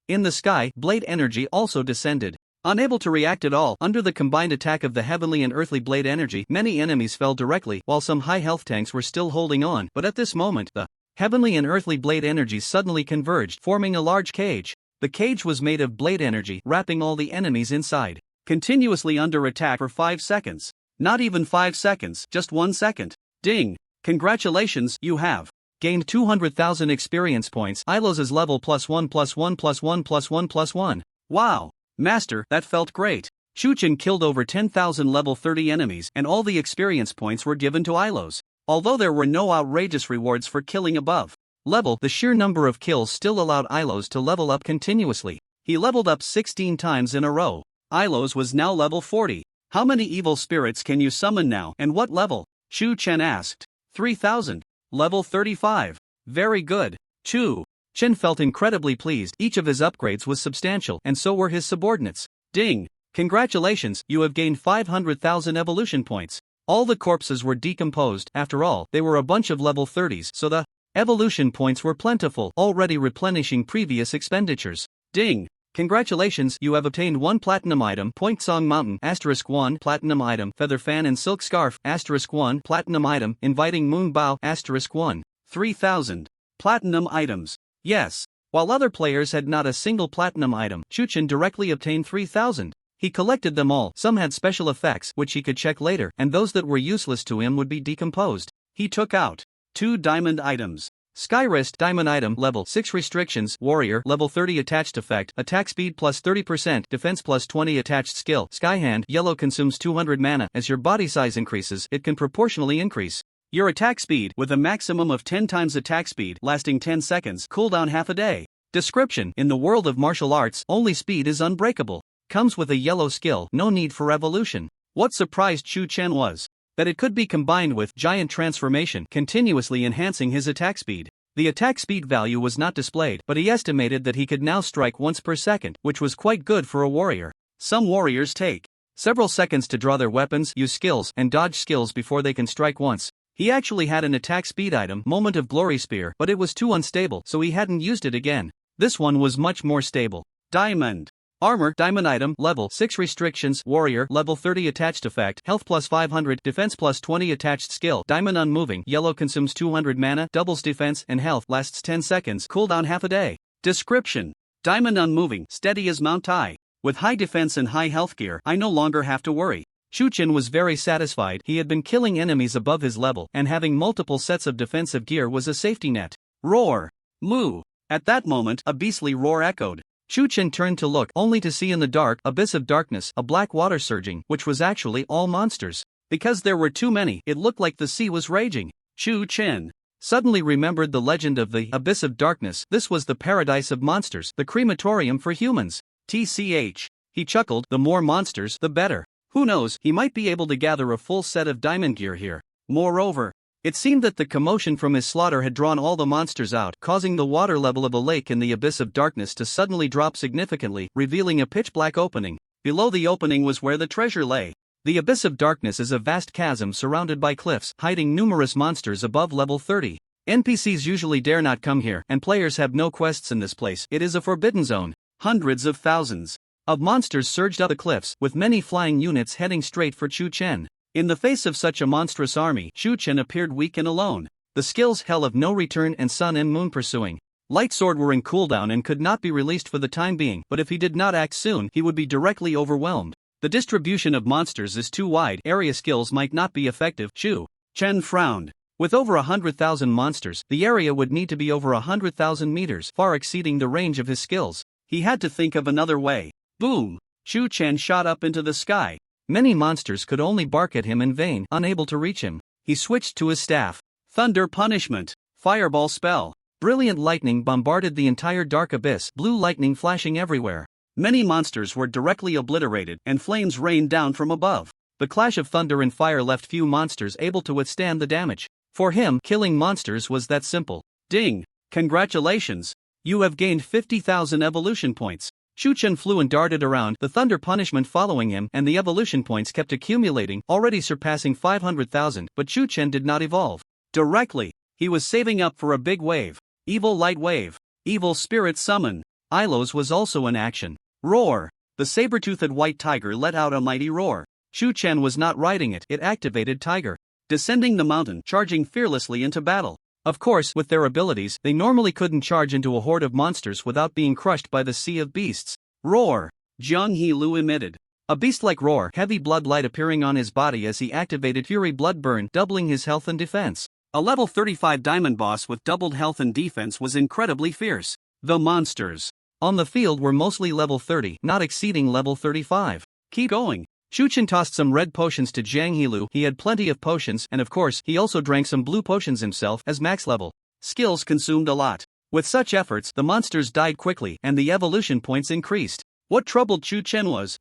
In the sky, blade energy also descended. Unable to react at all under the combined attack of the heavenly and earthly blade energy, many enemies fell directly, while some high health tanks were still holding on. But at this moment, the heavenly and earthly blade energies suddenly converged, forming a large cage. The cage was made of blade energy, wrapping all the enemies inside, continuously under attack for 5 seconds. Not even 5 seconds, just 1 second. Ding! Congratulations, you have gained 200,000 experience points. Ilos's level +1/+1/+1/+1/+1. Wow! Master, that felt great. Chu Chen killed over 10,000 level 30 enemies, and all the experience points were given to Ilos. Although there were no outrageous rewards for killing above level. The sheer number of kills still allowed Ilos to level up continuously. He leveled up 16 times in a row. Ilos was now level 40. How many evil spirits can you summon now, and what level? Chu Chen asked. 3,000. Level 35. Very good. Chu Chen felt incredibly pleased. Each of his upgrades was substantial, and so were his subordinates. Ding! Congratulations, you have gained 500,000 evolution points. All the corpses were decomposed. After all, they were a bunch of level 30s, so the evolution points were plentiful, already replenishing previous expenditures. Ding! Congratulations, you have obtained 1 platinum item. Point Song Mountain *1 platinum item. Feather Fan and Silk Scarf *1 platinum item. Inviting Moon Bow *1. 3,000 platinum items. Yes. While other players had not a single platinum item, Chu Chen directly obtained 3,000. He collected them all. Some had special effects which he could check later, and those that were useless to him would be decomposed. He took out 2 diamond items. Sky Wrist Diamond Item Level 6 Restrictions Warrior Level 30 Attached Effect Attack Speed plus 30% Defense plus 20 Attached Skill Sky Hand Yellow consumes 200 mana. As your body size increases, it can proportionally increase your attack speed with a maximum of 10 times attack speed lasting 10 seconds. Cooldown half a day. Description: in the world of martial arts, only speed is unbreakable. Comes with a yellow skill, no need for evolution. What surprised Chu Chen was that it could be combined with Giant Transformation, continuously enhancing his attack speed. The attack speed value was not displayed, but he estimated that he could now strike once per second, which was quite good for a warrior. Some warriors take several seconds to draw their weapons, use skills, and dodge skills before they can strike once. He actually had an attack speed item, Moment of Glory Spear, but it was too unstable, so he hadn't used it again. This one was much more stable. Diamond Armor Diamond Item Level 6 Restrictions Warrior Level 30 Attached Effect Health plus 500 Defense plus 20 Attached Skill Diamond Unmoving Yellow consumes 200 mana, doubles defense and health, lasts 10 seconds, cooldown half a day. Description: Diamond Unmoving, steady as Mount Tai. With high defense and high health gear, I no longer have to worry. Chu Chen was very satisfied. He had been killing enemies above his level, and having multiple sets of defensive gear was a safety net. Roar! Moo! At that moment, a beastly roar echoed. Chu Chen turned to look, only to see in the dark abyss of darkness a black water surging, which was actually all monsters. Because there were too many, it looked like the sea was raging. Chu Chen suddenly remembered the legend of the abyss of darkness. This was the paradise of monsters, the crematorium for humans. TCH. He chuckled, the more monsters, the better. Who knows, he might be able to gather a full set of diamond gear here. Moreover, it seemed that the commotion from his slaughter had drawn all the monsters out, causing the water level of a lake in the abyss of darkness to suddenly drop significantly, revealing a pitch-black opening. Below the opening was where the treasure lay. The abyss of darkness is a vast chasm surrounded by cliffs, hiding numerous monsters above level 30. NPCs usually dare not come here, and players have no quests in this place. It is a forbidden zone. Hundreds of thousands of monsters surged up the cliffs, with many flying units heading straight for Chu Chen. In the face of such a monstrous army, Chu Chen appeared weak and alone. The skills Hell of No Return and Sun and Moon Pursuing Light Sword were in cooldown and could not be released for the time being, but if he did not act soon, he would be directly overwhelmed. The distribution of monsters is too wide, area skills might not be effective. Chu Chen frowned. With over 100,000 monsters, the area would need to be over 100,000 meters, far exceeding the range of his skills. He had to think of another way. Boom! Chu Chen shot up into the sky. Many monsters could only bark at him in vain, unable to reach him. He switched to his staff. Thunder Punishment. Fireball Spell. Brilliant lightning bombarded the entire dark abyss, blue lightning flashing everywhere. Many monsters were directly obliterated, and flames rained down from above. The clash of thunder and fire left few monsters able to withstand the damage. For him, killing monsters was that simple. Ding! Congratulations! You have gained 50,000 evolution points. Chu Chen flew and darted around, the thunder punishment following him, and the evolution points kept accumulating, already surpassing 500,000, but Chu Chen did not evolve directly. He was saving up for a big wave. Evil Light Wave. Evil Spirit Summon. Ilos was also in action. Roar! The saber-toothed white tiger let out a mighty roar. Chu Chen was not riding it, it activated Tiger. Descending the mountain, charging fearlessly into battle. Of course, with their abilities, they normally couldn't charge into a horde of monsters without being crushed by the sea of beasts. Roar! Jiang He Lu emitted a beast-like roar, heavy blood light appearing on his body as he activated Fury Blood Burn, doubling his health and defense. A level 35 diamond boss with doubled health and defense was incredibly fierce. The monsters on the field were mostly level 30, not exceeding level 35. Keep going. Chu Chen tossed some red potions to Jiang He Lu. He had plenty of potions, and of course, he also drank some blue potions himself as max level. Skills consumed a lot. With such efforts, the monsters died quickly and the evolution points increased. What troubled Chu Chen was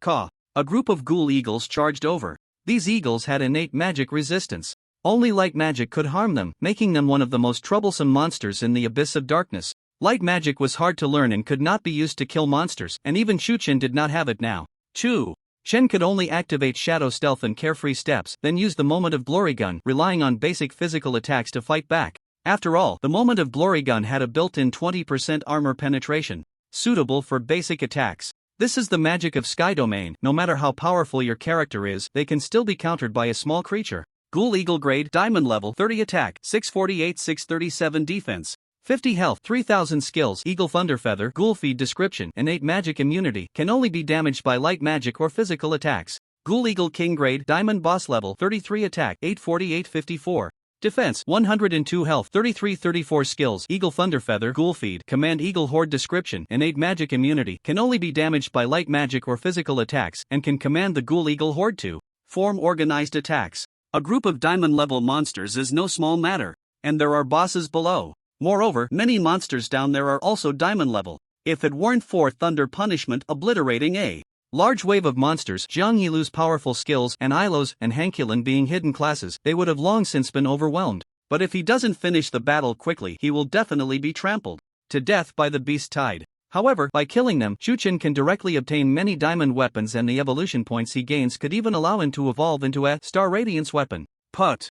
a group of ghoul eagles charged over. These eagles had innate magic resistance. Only light magic could harm them, making them one of the most troublesome monsters in the abyss of darkness. Light magic was hard to learn and could not be used to kill monsters, and even Chu Chen did not have it now. Chu Chen could only activate shadow stealth and carefree steps, then use the moment of glory gun, relying on basic physical attacks to fight back. After all, the moment of glory gun had a built-in 20% armor penetration, suitable for basic attacks. This is the magic of Sky Domain. No matter how powerful your character is, they can still be countered by a small creature. Ghoul Eagle Grade, Diamond Level, 30 Attack, 648 637 Defense, 50 Health, 3000 Skills. Eagle Thunderfeather, Ghoul Feed Description, Innate Magic Immunity, can only be damaged by light magic or physical attacks. Ghoul Eagle King Grade, Diamond Boss Level, 33 Attack, 848 54. Defense, 102 Health, 33-34 Skills. Eagle Thunderfeather, Ghoul Feed, Command Eagle Horde Description, Innate Magic Immunity, can only be damaged by light magic or physical attacks, and can command the Ghoul Eagle Horde to form organized attacks. A group of diamond-level monsters is no small matter, and there are bosses below. Moreover, many monsters down there are also diamond level. If it weren't for Thunder Punishment obliterating a large wave of monsters, Jiang Yilu's powerful skills and Ilo's and Hankulin being hidden classes, they would have long since been overwhelmed. But if he doesn't finish the battle quickly, he will definitely be trampled to death by the beast tide. However, by killing them, Chu Chen can directly obtain many diamond weapons, and the evolution points he gains could even allow him to evolve into a Star Radiance weapon. Put.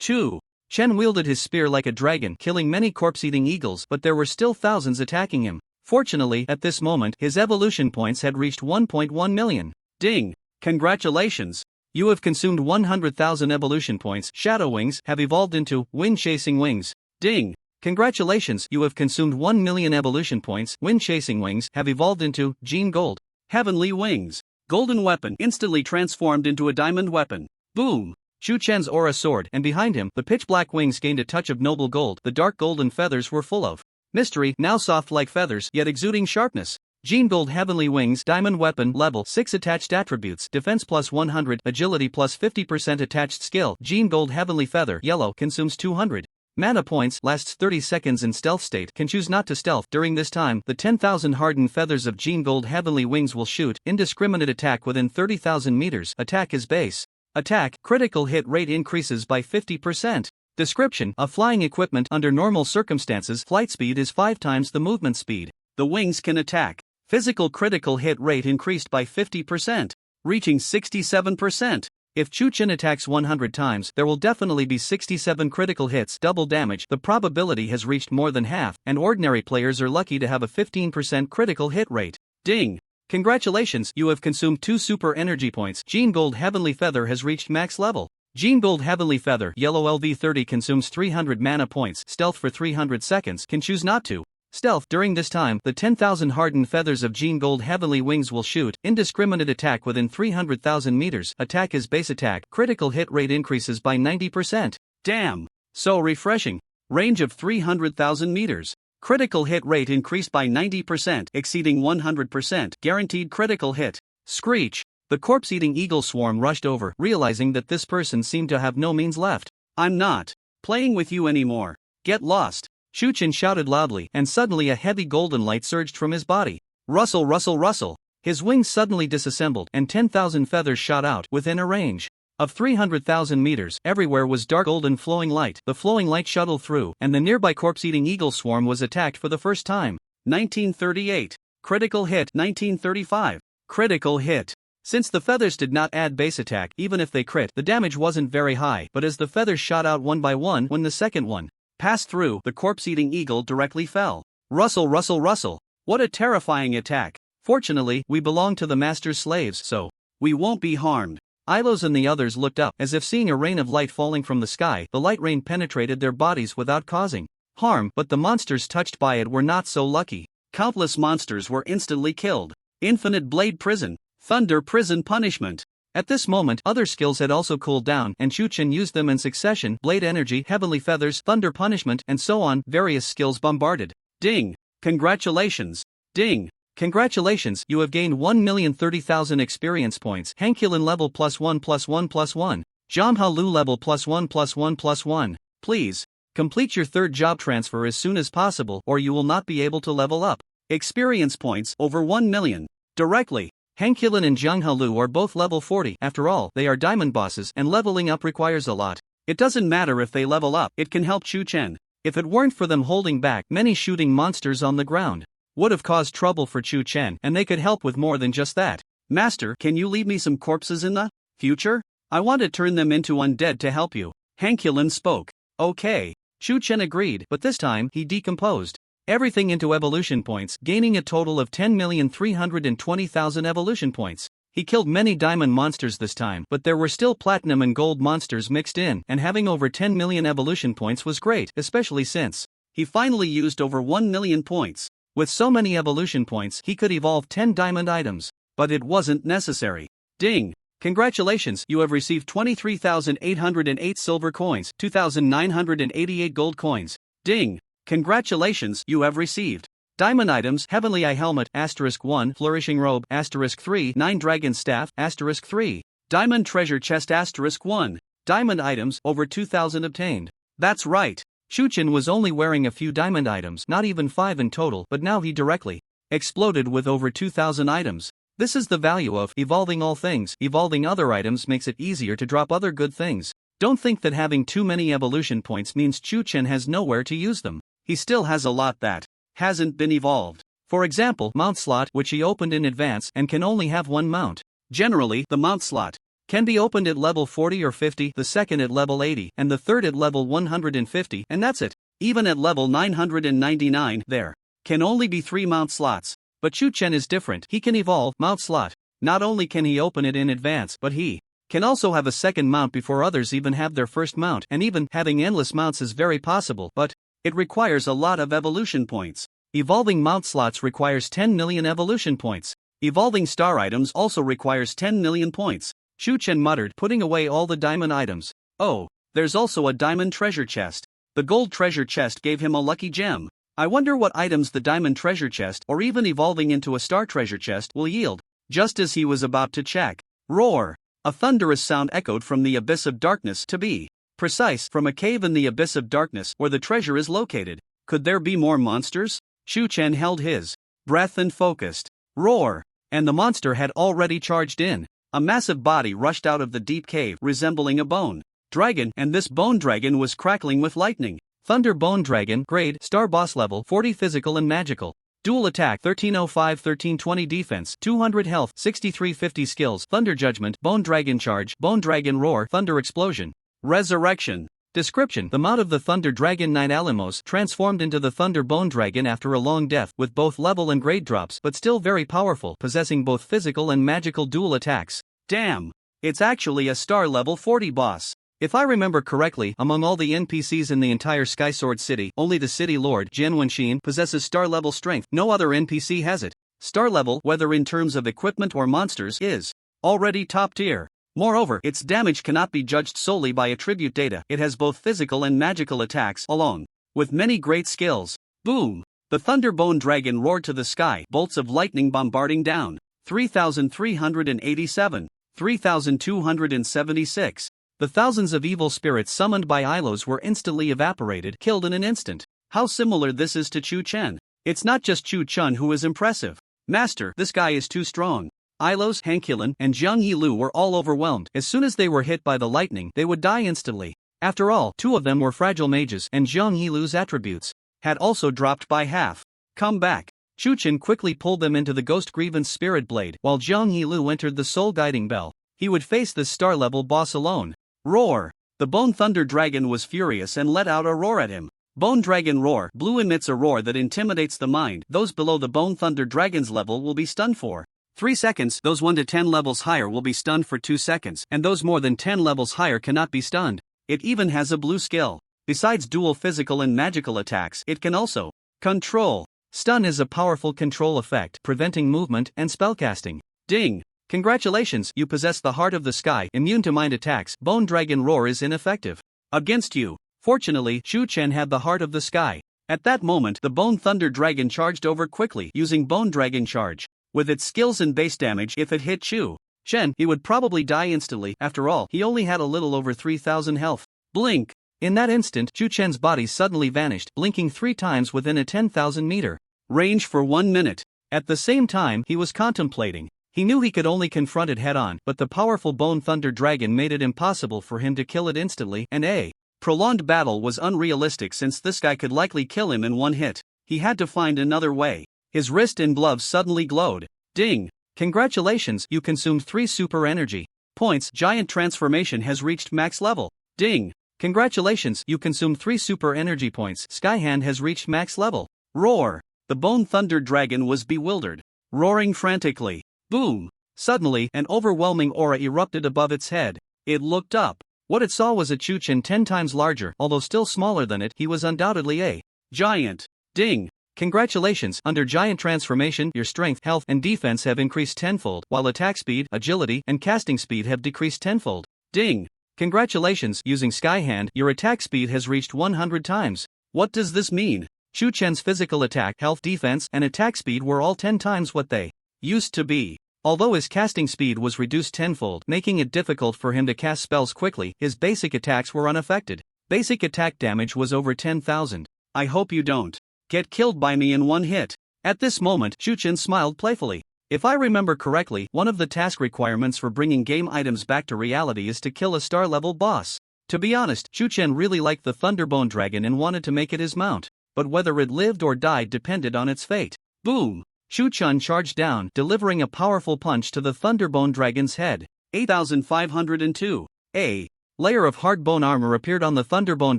Chu Chen wielded his spear like a dragon, killing many corpse-eating eagles, but there were still thousands attacking him. Fortunately, at this moment, his evolution points had reached 1.1 million. Ding! Congratulations! You have consumed 100,000 evolution points. Shadow Wings have evolved into Wind-Chasing Wings. Ding! Congratulations, you have consumed 1 million evolution points. Wind-Chasing Wings have evolved into Gene Gold. Heavenly Wings. Golden Weapon instantly transformed into a diamond weapon. Boom! Chu Chen's aura soared, and behind him, the pitch-black wings gained a touch of noble gold. The dark golden feathers were full of mystery, now soft like feathers, yet exuding sharpness. Gene Gold Heavenly Wings, Diamond Weapon, Level 6 Attached Attributes, Defense plus 100, Agility plus 50% Attached Skill. Gene Gold Heavenly Feather, Yellow, consumes 200 mana points, lasts 30 seconds in stealth state, can choose not to stealth. During this time, the 10,000 hardened feathers of Gene Gold Heavenly Wings will shoot indiscriminate attack within 30,000 meters. Attack is base. Attack, critical hit rate increases by 50%. Description: a flying equipment. Under normal circumstances, flight speed is 5 times the movement speed. The wings can attack. Physical critical hit rate increased by 50%, reaching 67%. If Chu Chen attacks 100 times, there will definitely be 67 critical hits, double damage. The probability has reached more than half, and ordinary players are lucky to have a 15% critical hit rate. Ding! Congratulations, you have consumed 2 super energy points. Gene Gold Heavenly Feather has reached max level. Gene Gold Heavenly Feather, Yellow LV30 consumes 300 mana points. Stealth for 300 seconds, can choose not to stealth. During this time, the 10,000 hardened feathers of Gene Gold Heavenly Wings will shoot indiscriminate attack within 300,000 meters. Attack is base attack. Critical hit rate increases by 90%. Damn! So refreshing. Range of 300,000 meters. Critical hit rate increased by 90%, exceeding 100%. Guaranteed critical hit. Screech! The corpse-eating eagle swarm rushed over, realizing that this person seemed to have no means left. I'm not playing with you anymore. Get lost! Chu Chen shouted loudly, and suddenly a heavy golden light surged from his body. Rustle, rustle, rustle! His wings suddenly disassembled, and 10,000 feathers shot out within a range of 300,000 meters. Everywhere was dark golden flowing light. The flowing light shuttled through, and the nearby corpse-eating eagle swarm was attacked for the first time. 1938. Critical hit. 1935. Critical hit. Since the feathers did not add base attack, even if they crit, the damage wasn't very high, but as the feathers shot out one by one, when the second one passed through, the corpse-eating eagle directly fell. Rustle, rustle, rustle! What a terrifying attack! Fortunately, we belong to the master's slaves, so we won't be harmed. Ilos and the others looked up, as if seeing a rain of light falling from the sky. The light rain penetrated their bodies without causing harm, but the monsters touched by it were not so lucky. Countless monsters were instantly killed. Infinite Blade Prison. Thunder Prison Punishment. At this moment, other skills had also cooled down, and Chu Chen used them in succession: Blade Energy, Heavenly Feathers, Thunder Punishment, and so on. Various skills bombarded. Ding! Congratulations! Ding! Congratulations, you have gained 1,030,000 experience points. Hankulin level +1 +1 +1. Jamha Lu level +1 +1 +1. Please Complete your third job transfer as soon as possible or you will not be able to level up. Experience points over 1 million. Directly. Hankylan and Jiang Halu are both level 40. After all, they are diamond bosses and leveling up requires a lot. It doesn't matter if they level up, it can help Chu Chen. If it weren't for them holding back many shooting monsters on the ground, would have caused trouble for Chu Chen, and they could help with more than just that. Master, can you leave me some corpses in the future? I want to turn them into undead to help you. Hankylan spoke. Okay. Chu Chen agreed, but this time he decomposed everything into evolution points, gaining a total of 10,320,000 evolution points. He killed many diamond monsters this time, but there were still platinum and gold monsters mixed in, and having over 10 million evolution points was great, especially since he finally used over 1 million points. With so many evolution points, he could evolve 10 diamond items, but it wasn't necessary. Ding! Congratulations, you have received 23,808 silver coins, 2,988 gold coins. Ding! Congratulations, you have received diamond items, Heavenly Eye Helmet, *1, Flourishing Robe, *3, 9 Dragon Staff, *3, Diamond Treasure Chest, *1, diamond items, over 2,000 obtained. That's right. Chu Chen was only wearing a few diamond items, not even 5 in total, but now he directly exploded with over 2,000 items. This is the value of evolving all things. Evolving other items makes it easier to drop other good things. Don't think that having too many evolution points means Chu Chen has nowhere to use them. He still has a lot that hasn't been evolved. For example, mount slot, which he opened in advance and can only have one mount. Generally, the mount slot can be opened at level 40 or 50, the second at level 80, and the third at level 150, and that's it. Even at level 999, there can only be 3 mount slots. But Chu Chen is different. He can evolve mount slot. Not only can he open it in advance, but he can also have a second mount before others even have their first mount, and even having endless mounts is very possible, but it requires a lot of evolution points. Evolving mount slots requires 10 million evolution points. Evolving star items also requires 10 million points. Chu Chen muttered, putting away all the diamond items. Oh, there's also a diamond treasure chest. The gold treasure chest gave him a lucky gem. I wonder what items the diamond treasure chest, or even evolving into a star treasure chest, will yield. Just as he was about to check, roar! A thunderous sound echoed from the abyss of darkness, to be precise, from a cave in the abyss of darkness where the treasure is located. Could there be more monsters? Chu Chen held his breath and focused. Roar! And the monster had already charged in. A massive body rushed out of the deep cave, resembling a bone dragon, and this bone dragon was crackling with lightning. Thunder Bone Dragon, grade, star boss level, 40 physical and magical. Dual attack, 1305-1320 defense, 200 health, 6350 skills, Thunder Judgment, Bone Dragon Charge, Bone Dragon Roar, Thunder Explosion. Resurrection. Description: the mount of the Thunder Dragon Knight Alamos transformed into the Thunder Bone Dragon after a long death, with both level and grade drops, but still very powerful, possessing both physical and magical dual attacks. Damn! It's actually a star level 40 boss. If I remember correctly, among all the NPCs in the entire Sky Sword City, only the City Lord, Jian Wenxin, possesses star level strength. No other NPC has it. Star level, whether in terms of equipment or monsters, is already top tier. Moreover, its damage cannot be judged solely by attribute data. It has both physical and magical attacks, along with many great skills. Boom! The Thunderbone Dragon roared to the sky, bolts of lightning bombarding down. 3,387. 3,276. The thousands of evil spirits summoned by Ilos were instantly evaporated, killed in an instant. How similar this is to Chu Chen. It's not just Chu Chen who is impressive. Master, this guy is too strong. Ilos, Hankylan, and Jiang Yilu were all overwhelmed. As soon as they were hit by the lightning, they would die instantly. After all, 2 of them were fragile mages, and Jiang Yilu's attributes had also dropped by half. Come back. Chu Chen quickly pulled them into the Ghost Grievance Spirit Blade, while Jiang Yilu entered the Soul Guiding Bell. He would face this star-level boss alone. Roar! The Bone Thunder Dragon was furious and let out a roar at him. Bone Dragon Roar. Blue emits a roar that intimidates the mind. Those below the Bone Thunder Dragon's level will be stunned for 3 seconds, those 1 to 10 levels higher will be stunned for 2 seconds, and those more than 10 levels higher cannot be stunned. It even has a blue skill. Besides dual physical and magical attacks, it can also control. Stun is a powerful control effect, preventing movement and spellcasting. Ding! Congratulations, you possess the Heart of the Sky, immune to mind attacks. Bone Dragon Roar is ineffective against you. Fortunately, Chu Chen had the Heart of the Sky. At that moment, the Bone Thunder Dragon charged over quickly, using Bone Dragon Charge. With its skills and base damage, if it hit Chu Chen, he would probably die instantly. After all, he only had a little over 3,000 health. Blink! In that instant, Chu Chen's body suddenly vanished, blinking 3 times within a 10,000-meter range for 1 minute. At the same time, he was contemplating. He knew he could only confront it head-on, but the powerful Bone Thunder Dragon made it impossible for him to kill it instantly, and a prolonged battle was unrealistic since this guy could likely kill him in one hit. He had to find another way. His wrist and gloves suddenly glowed. Ding! Congratulations, you consumed 3 super energy points. Giant transformation has reached max level. Ding! Congratulations, you consumed 3 super energy points. Skyhand has reached max level. Roar! The Bone Thunder Dragon was bewildered, roaring frantically. Boom! Suddenly, an overwhelming aura erupted above its head. It looked up. What it saw was a Chu Chen 10 times larger. Although still smaller than it, he was undoubtedly a giant. Ding! Congratulations, under giant transformation, your strength, health, and defense have increased tenfold, while attack speed, agility, and casting speed have decreased tenfold. Ding! Congratulations, using Skyhand, your attack speed has reached 100 times. What does this mean? Chu Chen's physical attack, health, defense, and attack speed were all 10 times what they used to be. Although his casting speed was reduced tenfold, making it difficult for him to cast spells quickly, his basic attacks were unaffected. Basic attack damage was over 10,000. I hope you don't get killed by me in one hit. At this moment, Chu Chen smiled playfully. If I remember correctly, one of the task requirements for bringing game items back to reality is to kill a star-level boss. To be honest, Chu Chen really liked the Thunderbone Dragon and wanted to make it his mount. But whether it lived or died depended on its fate. Boom! Chu Chen charged down, delivering a powerful punch to the Thunderbone Dragon's head. 8502. A layer of hard bone armor appeared on the Thunderbone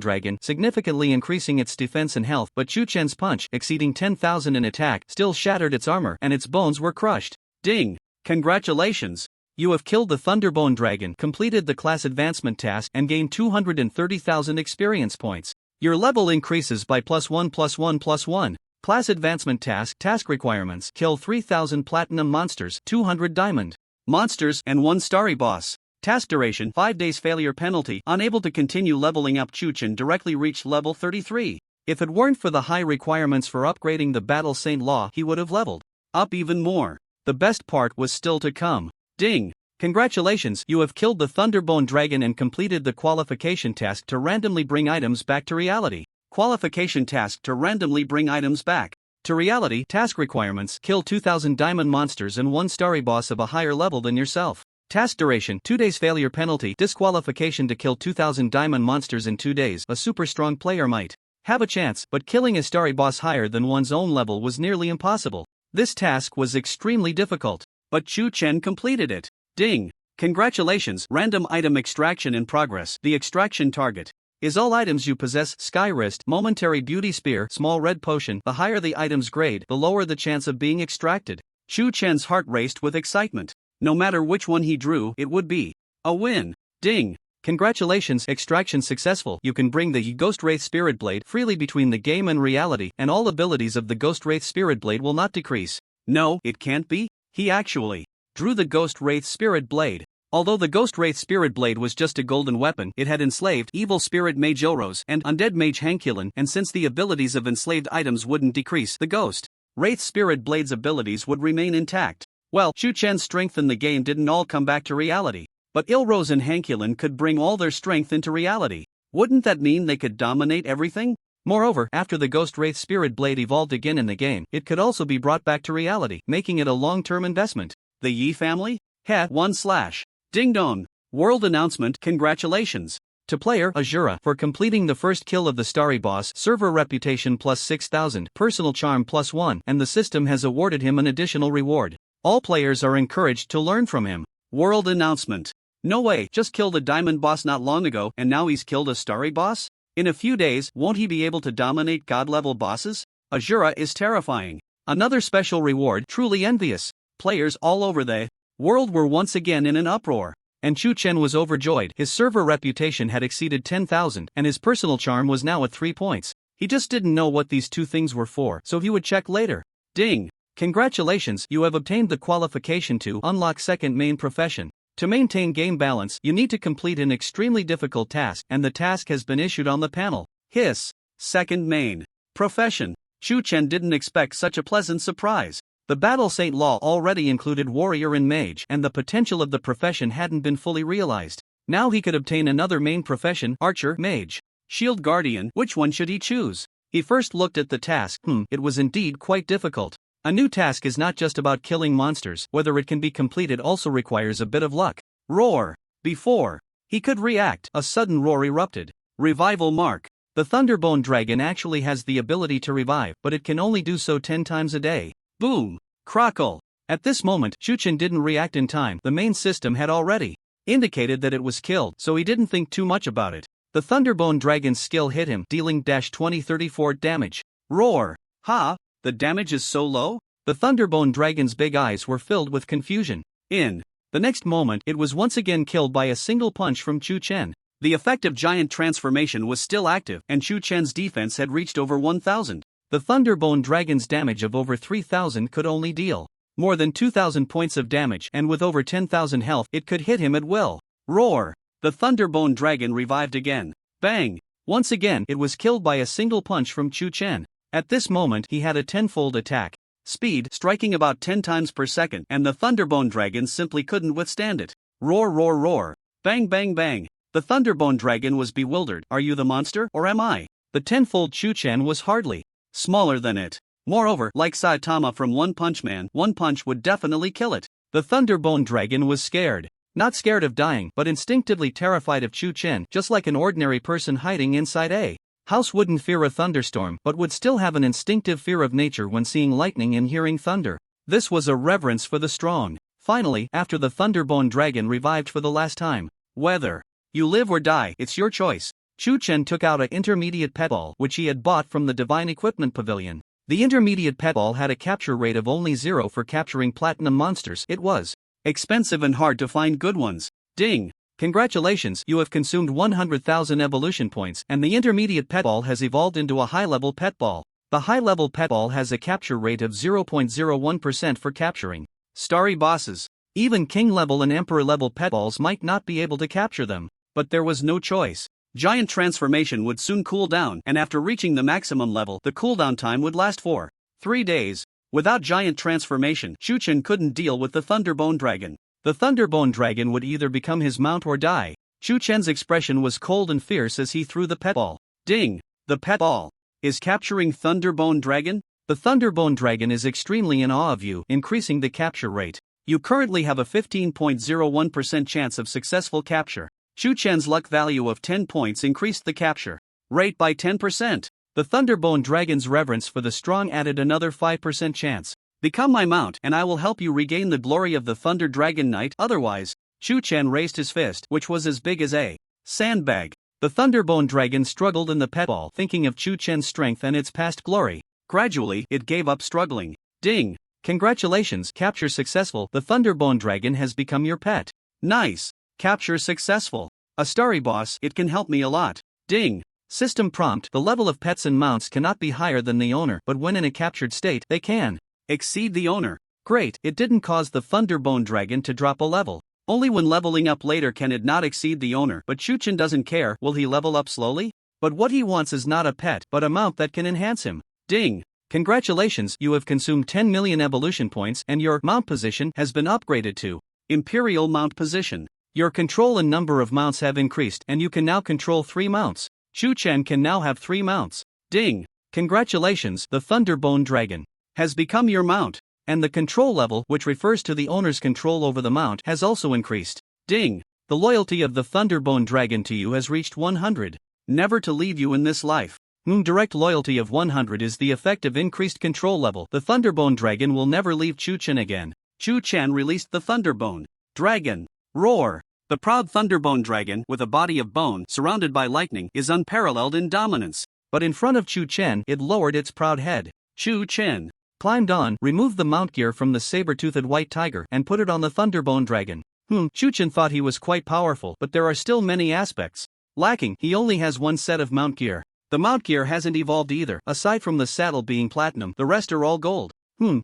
Dragon, significantly increasing its defense and health, but Chu Chen's punch, exceeding 10,000 in attack, still shattered its armor, and its bones were crushed. Ding! Congratulations! You have killed the Thunderbone Dragon, completed the class advancement task, and gained 230,000 experience points. Your level increases by +1+1+1. Class advancement task requirements: kill 3,000 platinum monsters, 200 diamond monsters, and 1 starry boss. Task duration: 5 days. Failure penalty: unable to continue leveling up. Chu Chen directly reached level 33. If it weren't for the high requirements for upgrading the Battle Saint Law, he would have leveled up even more. The best part was still to come. Ding! Congratulations, you have killed the Thunderbone Dragon and completed the qualification task to randomly bring items back to reality. Qualification task to randomly bring items back to reality. Task requirements: kill 2,000 diamond monsters and 1 starry boss of a higher level than yourself. Task duration: 2 days. Failure penalty: disqualification to kill 2,000 diamond monsters in 2 days. A super strong player might have a chance, but killing a starry boss higher than one's own level was nearly impossible. This task was extremely difficult, but Chu Chen completed it. Ding! Congratulations, random item extraction in progress. The extraction target is all items you possess. Sky Wrist, Momentary Beauty Spear, Small Red Potion. The higher the item's grade, the lower the chance of being extracted. Chu Chen's heart raced with excitement. No matter which one he drew, it would be a win. Ding! Congratulations, extraction successful. You can bring the Ghost Wraith Spirit Blade freely between the game and reality, and all abilities of the Ghost Wraith Spirit Blade will not decrease. No, it can't be. He actually drew the Ghost Wraith Spirit Blade. Although the Ghost Wraith Spirit Blade was just a golden weapon, it had enslaved Evil Spirit Mage Ilros and Undead Mage Hankilin, and since the abilities of enslaved items wouldn't decrease, the Ghost Wraith Spirit Blade's abilities would remain intact. Well, Chu Chen's strength in the game didn't all come back to reality, but Ilros and Hankilin could bring all their strength into reality. Wouldn't that mean they could dominate everything? Moreover, after the Ghost Wraith Spirit Blade evolved again in the game, it could also be brought back to reality, making it a long-term investment. The Yi family? Heh, 1/. Ding dong! World announcement: congratulations to player Azura for completing the first kill of the Starry Boss. Server reputation plus 6,000, personal charm plus 1, and the system has awarded him an additional reward. All players are encouraged to learn from him. World announcement: no way, just killed a diamond boss not long ago and now he's killed a starry boss? In a few days, won't he be able to dominate god-level bosses? Azura is terrifying. Another special reward: truly envious. Players all over the world were once again in an uproar, and Chu Chen was overjoyed. His server reputation had exceeded 10,000, and his personal charm was now at 3 points. He just didn't know what these two things were for, so he would check later. Ding! Congratulations, you have obtained the qualification to unlock second main profession. To maintain game balance, you need to complete an extremely difficult task, and the task has been issued on the panel. Hiss! Second main profession. Chu Chen didn't expect such a pleasant surprise. The Battle Saint Law already included warrior and mage, and the potential of the profession hadn't been fully realized. Now he could obtain another main profession, archer, mage. Shield Guardian, which one should he choose? He first looked at the task. It was indeed quite difficult. A new task is not just about killing monsters, whether it can be completed also requires a bit of luck. Roar! Before he could react, a sudden roar erupted. Revival mark. The Thunderbone Dragon actually has the ability to revive, but it can only do so 10 times a day. Boom! Crackle! At this moment, Chuchen didn't react in time. The main system had already indicated that it was killed, so he didn't think too much about it. The Thunderbone Dragon's skill hit him, dealing -2034 damage. Roar! Ha! The damage is so low? The Thunderbone Dragon's big eyes were filled with confusion. In the next moment, it was once again killed by a single punch from Chuchen. The effect of giant transformation was still active, and Chuchen's defense had reached over 1,000. The Thunderbone Dragon's damage of over 3,000 could only deal more than 2,000 points of damage, and with over 10,000 health, it could hit him at will. Roar! The Thunderbone Dragon revived again. Bang! Once again, it was killed by a single punch from Chuchen. At this moment, he had a 10-fold attack speed, striking about 10 times per second, and the Thunderbone Dragon simply couldn't withstand it. Roar, roar, roar! Bang, bang, bang! The Thunderbone Dragon was bewildered. Are you the monster, or am I? The 10-fold Chuchen was hardly smaller than it. Moreover, like Saitama from One Punch Man, one punch would definitely kill it. The Thunderbone Dragon was scared. Not scared of dying, but instinctively terrified of Chuchen, just like an ordinary person hiding inside a house wouldn't fear a thunderstorm, but would still have an instinctive fear of nature when seeing lightning and hearing thunder. This was a reverence for the strong. Finally, after the Thunderbone Dragon revived for the last time, whether you live or die, it's your choice. Chuchen took out an intermediate pet ball which he had bought from the Divine Equipment Pavilion. The intermediate pet ball had a capture rate of only 0 for capturing platinum monsters. It was expensive and hard to find good ones. Ding! Congratulations, you have consumed 100,000 evolution points, and the intermediate pet ball has evolved into a high-level pet ball. The high-level pet ball has a capture rate of 0.01% for capturing starry bosses. Even king-level and emperor-level pet balls might not be able to capture them. But there was no choice. Giant transformation would soon cool down, and after reaching the maximum level, the cooldown time would last for 3 days. Without giant transformation, Chuchen couldn't deal with the Thunderbone Dragon. The Thunderbone Dragon would either become his mount or die. Chuchen's expression was cold and fierce as he threw the pet ball. Ding! The pet ball is capturing Thunderbone Dragon? The Thunderbone Dragon is extremely in awe of you, increasing the capture rate. You currently have a 15.01% chance of successful capture. Chuchen's luck value of 10 points increased the capture rate by 10%. The Thunderbone Dragon's reverence for the strong added another 5% chance. Become my mount, and I will help you regain the glory of the Thunder Dragon Knight. Otherwise, Chuchen raised his fist, which was as big as a sandbag. The Thunderbone Dragon struggled in the pet ball, thinking of Chuchen's strength and its past glory. Gradually, it gave up struggling. Ding! Congratulations, capture successful. The Thunderbone Dragon has become your pet. Nice! Capture successful. A starry boss, it can help me a lot. Ding! System prompt: the level of pets and mounts cannot be higher than the owner, but when in a captured state, they can exceed the owner. Great, it didn't cause the Thunderbone Dragon to drop a level. Only when leveling up later can it not exceed the owner, but Chuchen doesn't care. Will he level up slowly? But what he wants is not a pet, but a mount that can enhance him. Ding! Congratulations, you have consumed 10 million evolution points and your mount position has been upgraded to Imperial Mount Position. Your control and number of mounts have increased, and you can now control 3 mounts. Chuchen can now have 3 mounts. Ding! Congratulations, the Thunderbone Dragon has become your mount, and the control level, which refers to the owner's control over the mount, has also increased. Ding! The loyalty of the Thunderbone Dragon to you has reached 100. Never to leave you in this life. Direct loyalty of 100 is the effect of increased control level. The Thunderbone Dragon will never leave Chuchen again. Chuchen released the Thunderbone Dragon. Roar! The proud Thunderbone Dragon, with a body of bone surrounded by lightning, is unparalleled in dominance. But in front of Chuchen, it lowered its proud head. Chuchen climbed on, removed the mount gear from the saber-toothed white tiger, and put it on the Thunderbone Dragon. Chuchen thought he was quite powerful, but there are still many aspects lacking. He only has one set of mount gear. The mount gear hasn't evolved either. Aside from the saddle being platinum, the rest are all gold.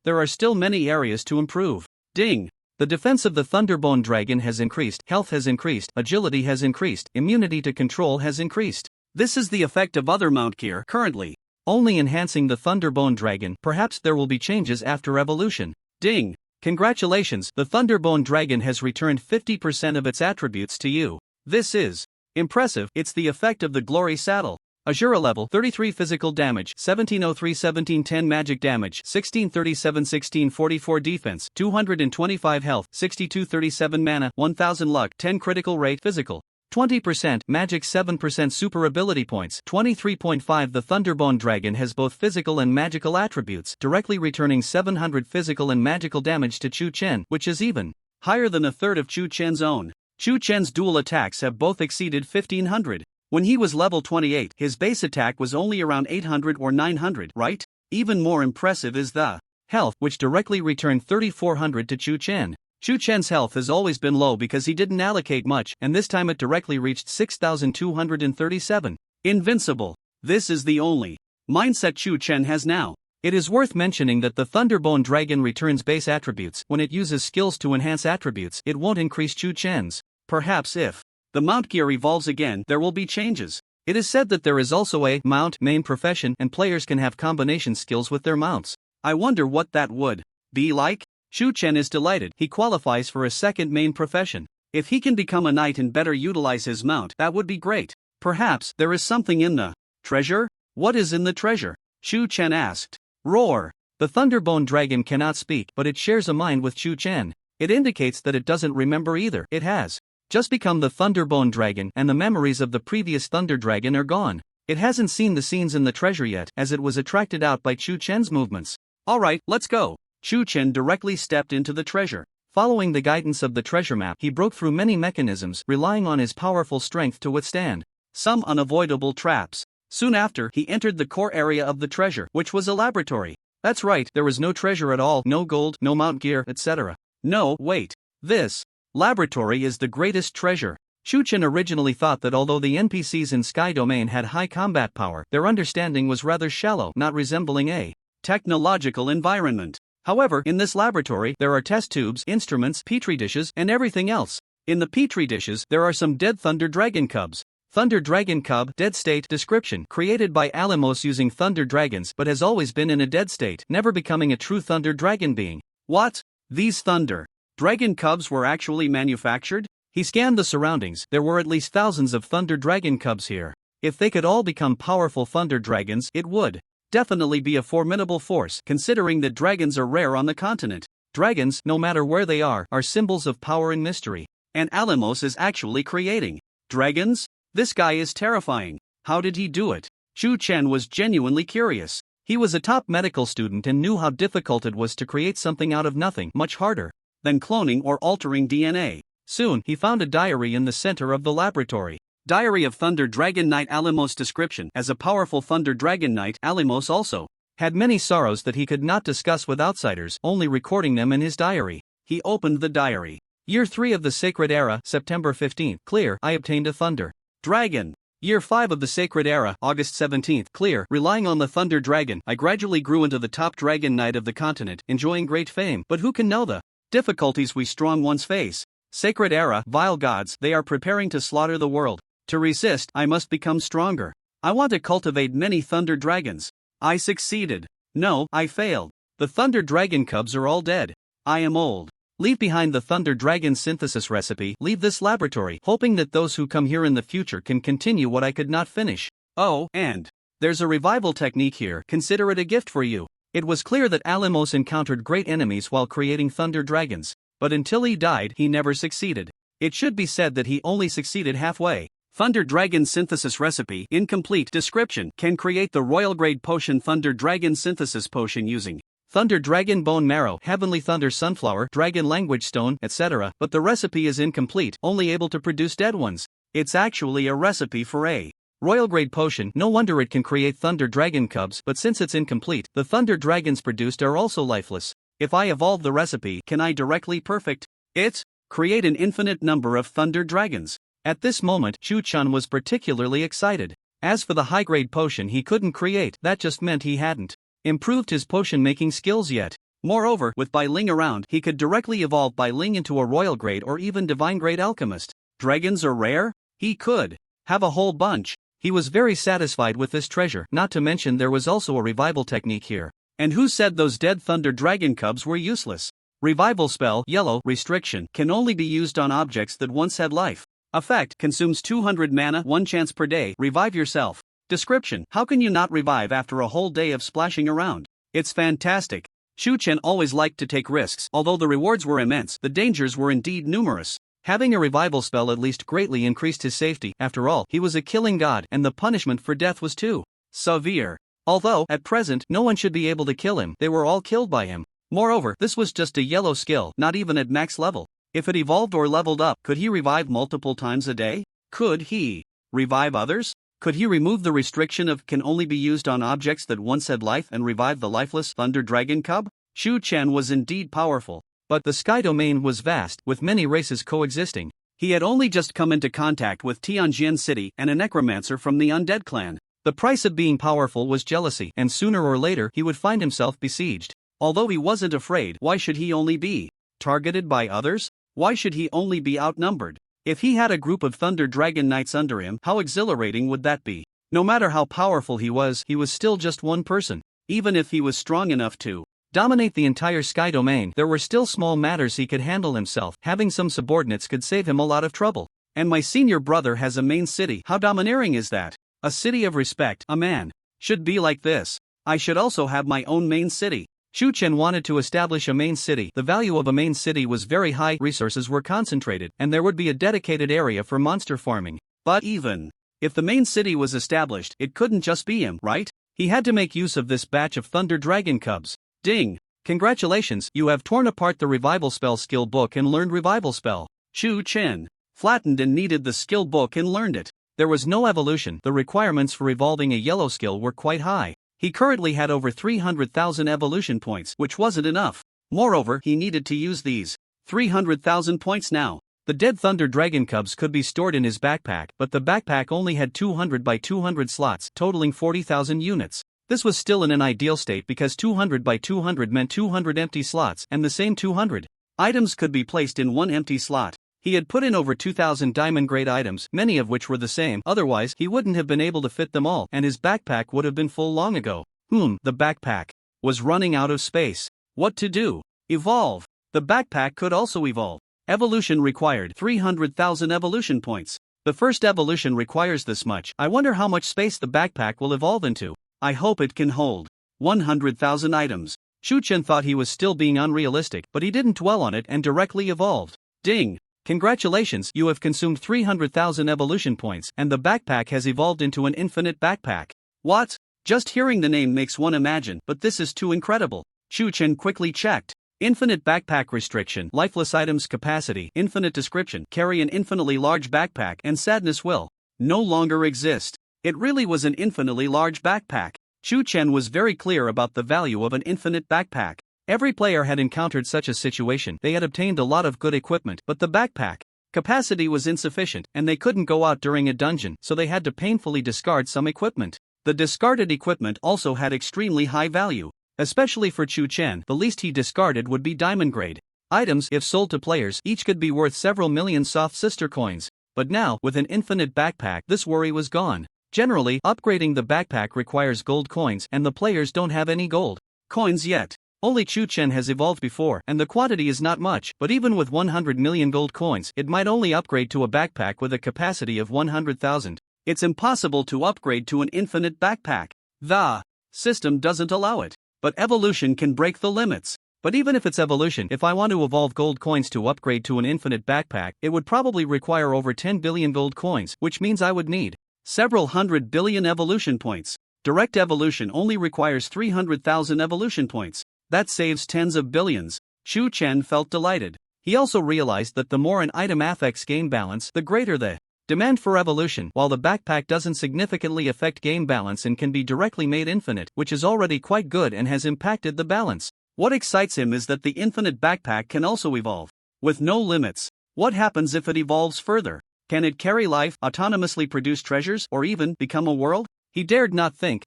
There are still many areas to improve. Ding! The defense of the Thunderbone Dragon has increased, health has increased, agility has increased, immunity to control has increased. This is the effect of other mount gear currently only enhancing the Thunderbone Dragon. Perhaps there will be changes after evolution. Ding! Congratulations, the Thunderbone Dragon has returned 50% of its attributes to you. This is Impressive, it's the effect of the glory saddle. Azura level 33 physical damage, 1703-1710 magic damage, 1637-1644 defense, 225 health, 6237 mana, 1000 luck, 10 critical rate physical, 20% magic, 7% super ability points, 23.5. The Thunderbone Dragon has both physical and magical attributes, directly returning 700 physical and magical damage to Chu Chen, which is even higher than a third of Chu Chen's own. Chu Chen's dual attacks have both exceeded 1500. When he was level 28, his base attack was only around 800 or 900, right? Even more impressive is the health, which directly returned 3400 to Chu Chen. Chu Chen's health has always been low because he didn't allocate much, and this time it directly reached 6237. Invincible. This is the only mindset Chu Chen has now. It is worth mentioning that the Thunderbone Dragon returns base attributes. When it uses skills to enhance attributes, it won't increase Chu Chen's. Perhaps if the mount gear evolves again, there will be changes. It is said that there is also a mount main profession, and players can have combination skills with their mounts. I wonder what that would be like. Chu Chen is delighted. He qualifies for a second main profession. If he can become a knight and better utilize his mount, that would be great. Perhaps there is something in the treasure? What is in the treasure? Chu Chen asked. Roar. The Thunderbone Dragon cannot speak, but it shares a mind with Chu Chen. It indicates that it doesn't remember either. It has just become the Thunderbone Dragon, and the memories of the previous Thunder Dragon are gone. It hasn't seen the scenes in the treasure yet, as it was attracted out by Chu Chen's movements. Alright, let's go. Chu Chen directly stepped into the treasure. Following the guidance of the treasure map, he broke through many mechanisms, relying on his powerful strength to withstand some unavoidable traps. Soon after, he entered the core area of the treasure, which was a laboratory. That's right, there was no treasure at all, no gold, no mount gear, etc. No, wait. This laboratory is the greatest treasure. Chu Chen originally thought that although the NPCs in Sky Domain had high combat power, their understanding was rather shallow, not resembling a technological environment. However, in this laboratory, there are test tubes, instruments, petri dishes, and everything else. In the petri dishes, there are some dead Thunder Dragon cubs. Thunder Dragon Cub, dead state, description, created by Alamos using Thunder Dragons, but has always been in a dead state, never becoming a true Thunder Dragon being. What? These Thunder Dragon cubs were actually manufactured? He scanned the surroundings. There were at least thousands of Thunder Dragon cubs here. If they could all become powerful Thunder Dragons, it would definitely be a formidable force, considering that dragons are rare on the continent. Dragons, no matter where they are symbols of power and mystery. And Alamos is actually creating dragons? This guy is terrifying. How did he do it? Chu Chen was genuinely curious. He was a top medical student and knew how difficult it was to create something out of nothing, much harder than cloning or altering DNA. Soon, he found a diary in the center of the laboratory. Diary of Thunder Dragon Knight Alamos. Description: as a powerful Thunder Dragon Knight, Alamos also had many sorrows that he could not discuss with outsiders, only recording them in his diary. He opened the diary. Year 3 of the Sacred Era, September 15th, clear, I obtained a Thunder Dragon. Year 5 of the Sacred Era, August 17th, clear, relying on the Thunder Dragon, I gradually grew into the top Dragon Knight of the continent, enjoying great fame, but who can know the difficulties we strong ones face? Sacred Era, vile gods, they are preparing to slaughter the world. To resist, I must become stronger. I want to cultivate many Thunder Dragons. I succeeded. No, I failed. The Thunder Dragon cubs are all dead. I am old. Leave behind the Thunder Dragon synthesis recipe, leave this laboratory, hoping that those who come here in the future can continue what I could not finish. Oh, and there's a revival technique here, consider it a gift for you. It was clear that Alamos encountered great enemies while creating Thunder Dragons, but until he died, he never succeeded. It should be said that he only succeeded halfway. Thunder Dragon Synthesis Recipe, incomplete. Description: can create the Royal Grade Potion Thunder Dragon Synthesis Potion using Thunder Dragon Bone Marrow, Heavenly Thunder Sunflower, Dragon Language Stone, etc., but the recipe is incomplete, only able to produce dead ones. It's actually a recipe for a Royal Grade Potion. No wonder it can create Thunder Dragon cubs, but since it's incomplete, the Thunder Dragons produced are also lifeless. If I evolve the recipe, can I directly perfect it? Create an infinite number of Thunder Dragons. At this moment, Chu Chen was particularly excited. As for the high-grade potion he couldn't create, that just meant he hadn't improved his potion-making skills yet. Moreover, with Bai Ling around, he could directly evolve Bai Ling into a royal grade or even divine grade alchemist. Dragons are rare? He could have a whole bunch. He was very satisfied with this treasure, not to mention there was also a revival technique here. And who said those dead Thunder Dragon cubs were useless? Revival spell, yellow, restriction, can only be used on objects that once had life. Effect: consumes 200 mana, 1 chance per day, revive yourself. Description: how can you not revive after a whole day of splashing around? It's fantastic. Shu Chen always liked to take risks. Although the rewards were immense, the dangers were indeed numerous. Having a revival spell at least greatly increased his safety. After all, he was a killing god, and the punishment for death was too severe. Although, at present, no one should be able to kill him, they were all killed by him. Moreover, this was just a yellow skill, not even at max level. If it evolved or leveled up, could he revive multiple times a day? Could he revive others? Could he remove the restriction of can only be used on objects that once had life and revive the lifeless Thunder Dragon Cub? Shu Chen was indeed powerful. But the sky domain was vast, with many races coexisting. He had only just come into contact with Tianjin City and a necromancer from the undead clan. The price of being powerful was jealousy, and sooner or later he would find himself besieged. Although he wasn't afraid, why should he only be targeted by others? Why should he only be outnumbered? If he had a group of Thunder Dragon Knights under him, how exhilarating would that be? No matter how powerful he was still just one person. Even if he was strong enough to dominate the entire sky domain, there were still small matters he could handle himself. Having some subordinates could save him a lot of trouble. And my senior brother has a main city. How domineering is that? A city of respect. A man should be like this. I should also have my own main city. Shu Chen wanted to establish a main city. The value of a main city was very high, resources were concentrated, and there would be a dedicated area for monster farming. But even if the main city was established, it couldn't just be him, right? He had to make use of this batch of Thunder Dragon Cubs. Ding! Congratulations, you have torn apart the revival spell skill book and learned revival spell. Shu Chen flattened and needed the skill book and learned it. There was no evolution. The requirements for evolving a yellow skill were quite high. He currently had over 300,000 evolution points, which wasn't enough. Moreover, he needed to use these 300,000 points now. The dead Thunder Dragon Cubs could be stored in his backpack, but the backpack only had 200 by 200 slots, totaling 40,000 units. This was still in an ideal state because 200 by 200 meant 200 empty slots, and the same 200 items could be placed in one empty slot. He had put in over 2,000 diamond-grade items, many of which were the same, otherwise he wouldn't have been able to fit them all, and his backpack would have been full long ago. The backpack was running out of space. What to do? Evolve. The backpack could also evolve. Evolution required 300,000 evolution points. The first evolution requires this much. I wonder how much space the backpack will evolve into. I hope it can hold 100,000 items. Shu Chen thought he was still being unrealistic, but he didn't dwell on it and directly evolved. Ding! Congratulations, you have consumed 300,000 evolution points, and the backpack has evolved into an infinite backpack. What? Just hearing the name makes one imagine, but this is too incredible. Shu Chen quickly checked. Infinite backpack restriction, lifeless items capacity, infinite description, carry an infinitely large backpack, and sadness will no longer exist. It really was an infinitely large backpack. Shu Chen was very clear about the value of an infinite backpack. Every player had encountered such a situation. They had obtained a lot of good equipment, but the backpack capacity was insufficient, and they couldn't go out during a dungeon, so they had to painfully discard some equipment. The discarded equipment also had extremely high value. Especially for Shu Chen, the least he discarded would be diamond grade items. If sold to players, each could be worth several million soft sister coins. But now, with an infinite backpack, this worry was gone. Generally, upgrading the backpack requires gold coins, and the players don't have any gold coins yet. Only Shu Chen has evolved before, and the quantity is not much, but even with 100 million gold coins, it might only upgrade to a backpack with a capacity of 100,000. It's impossible to upgrade to an infinite backpack. The system doesn't allow it. But evolution can break the limits. But even if it's evolution, if I want to evolve gold coins to upgrade to an infinite backpack, it would probably require over 10 billion gold coins, which means I would need several hundred billion evolution points. Direct evolution only requires 300,000 evolution points. That saves tens of billions. Shu Chen felt delighted. He also realized that the more an item affects game balance, the greater the demand for evolution, while the backpack doesn't significantly affect game balance and can be directly made infinite, which is already quite good and has impacted the balance. What excites him is that the infinite backpack can also evolve with no limits. What happens if it evolves further? Can it carry life, autonomously produce treasures, or even become a world? He dared not think.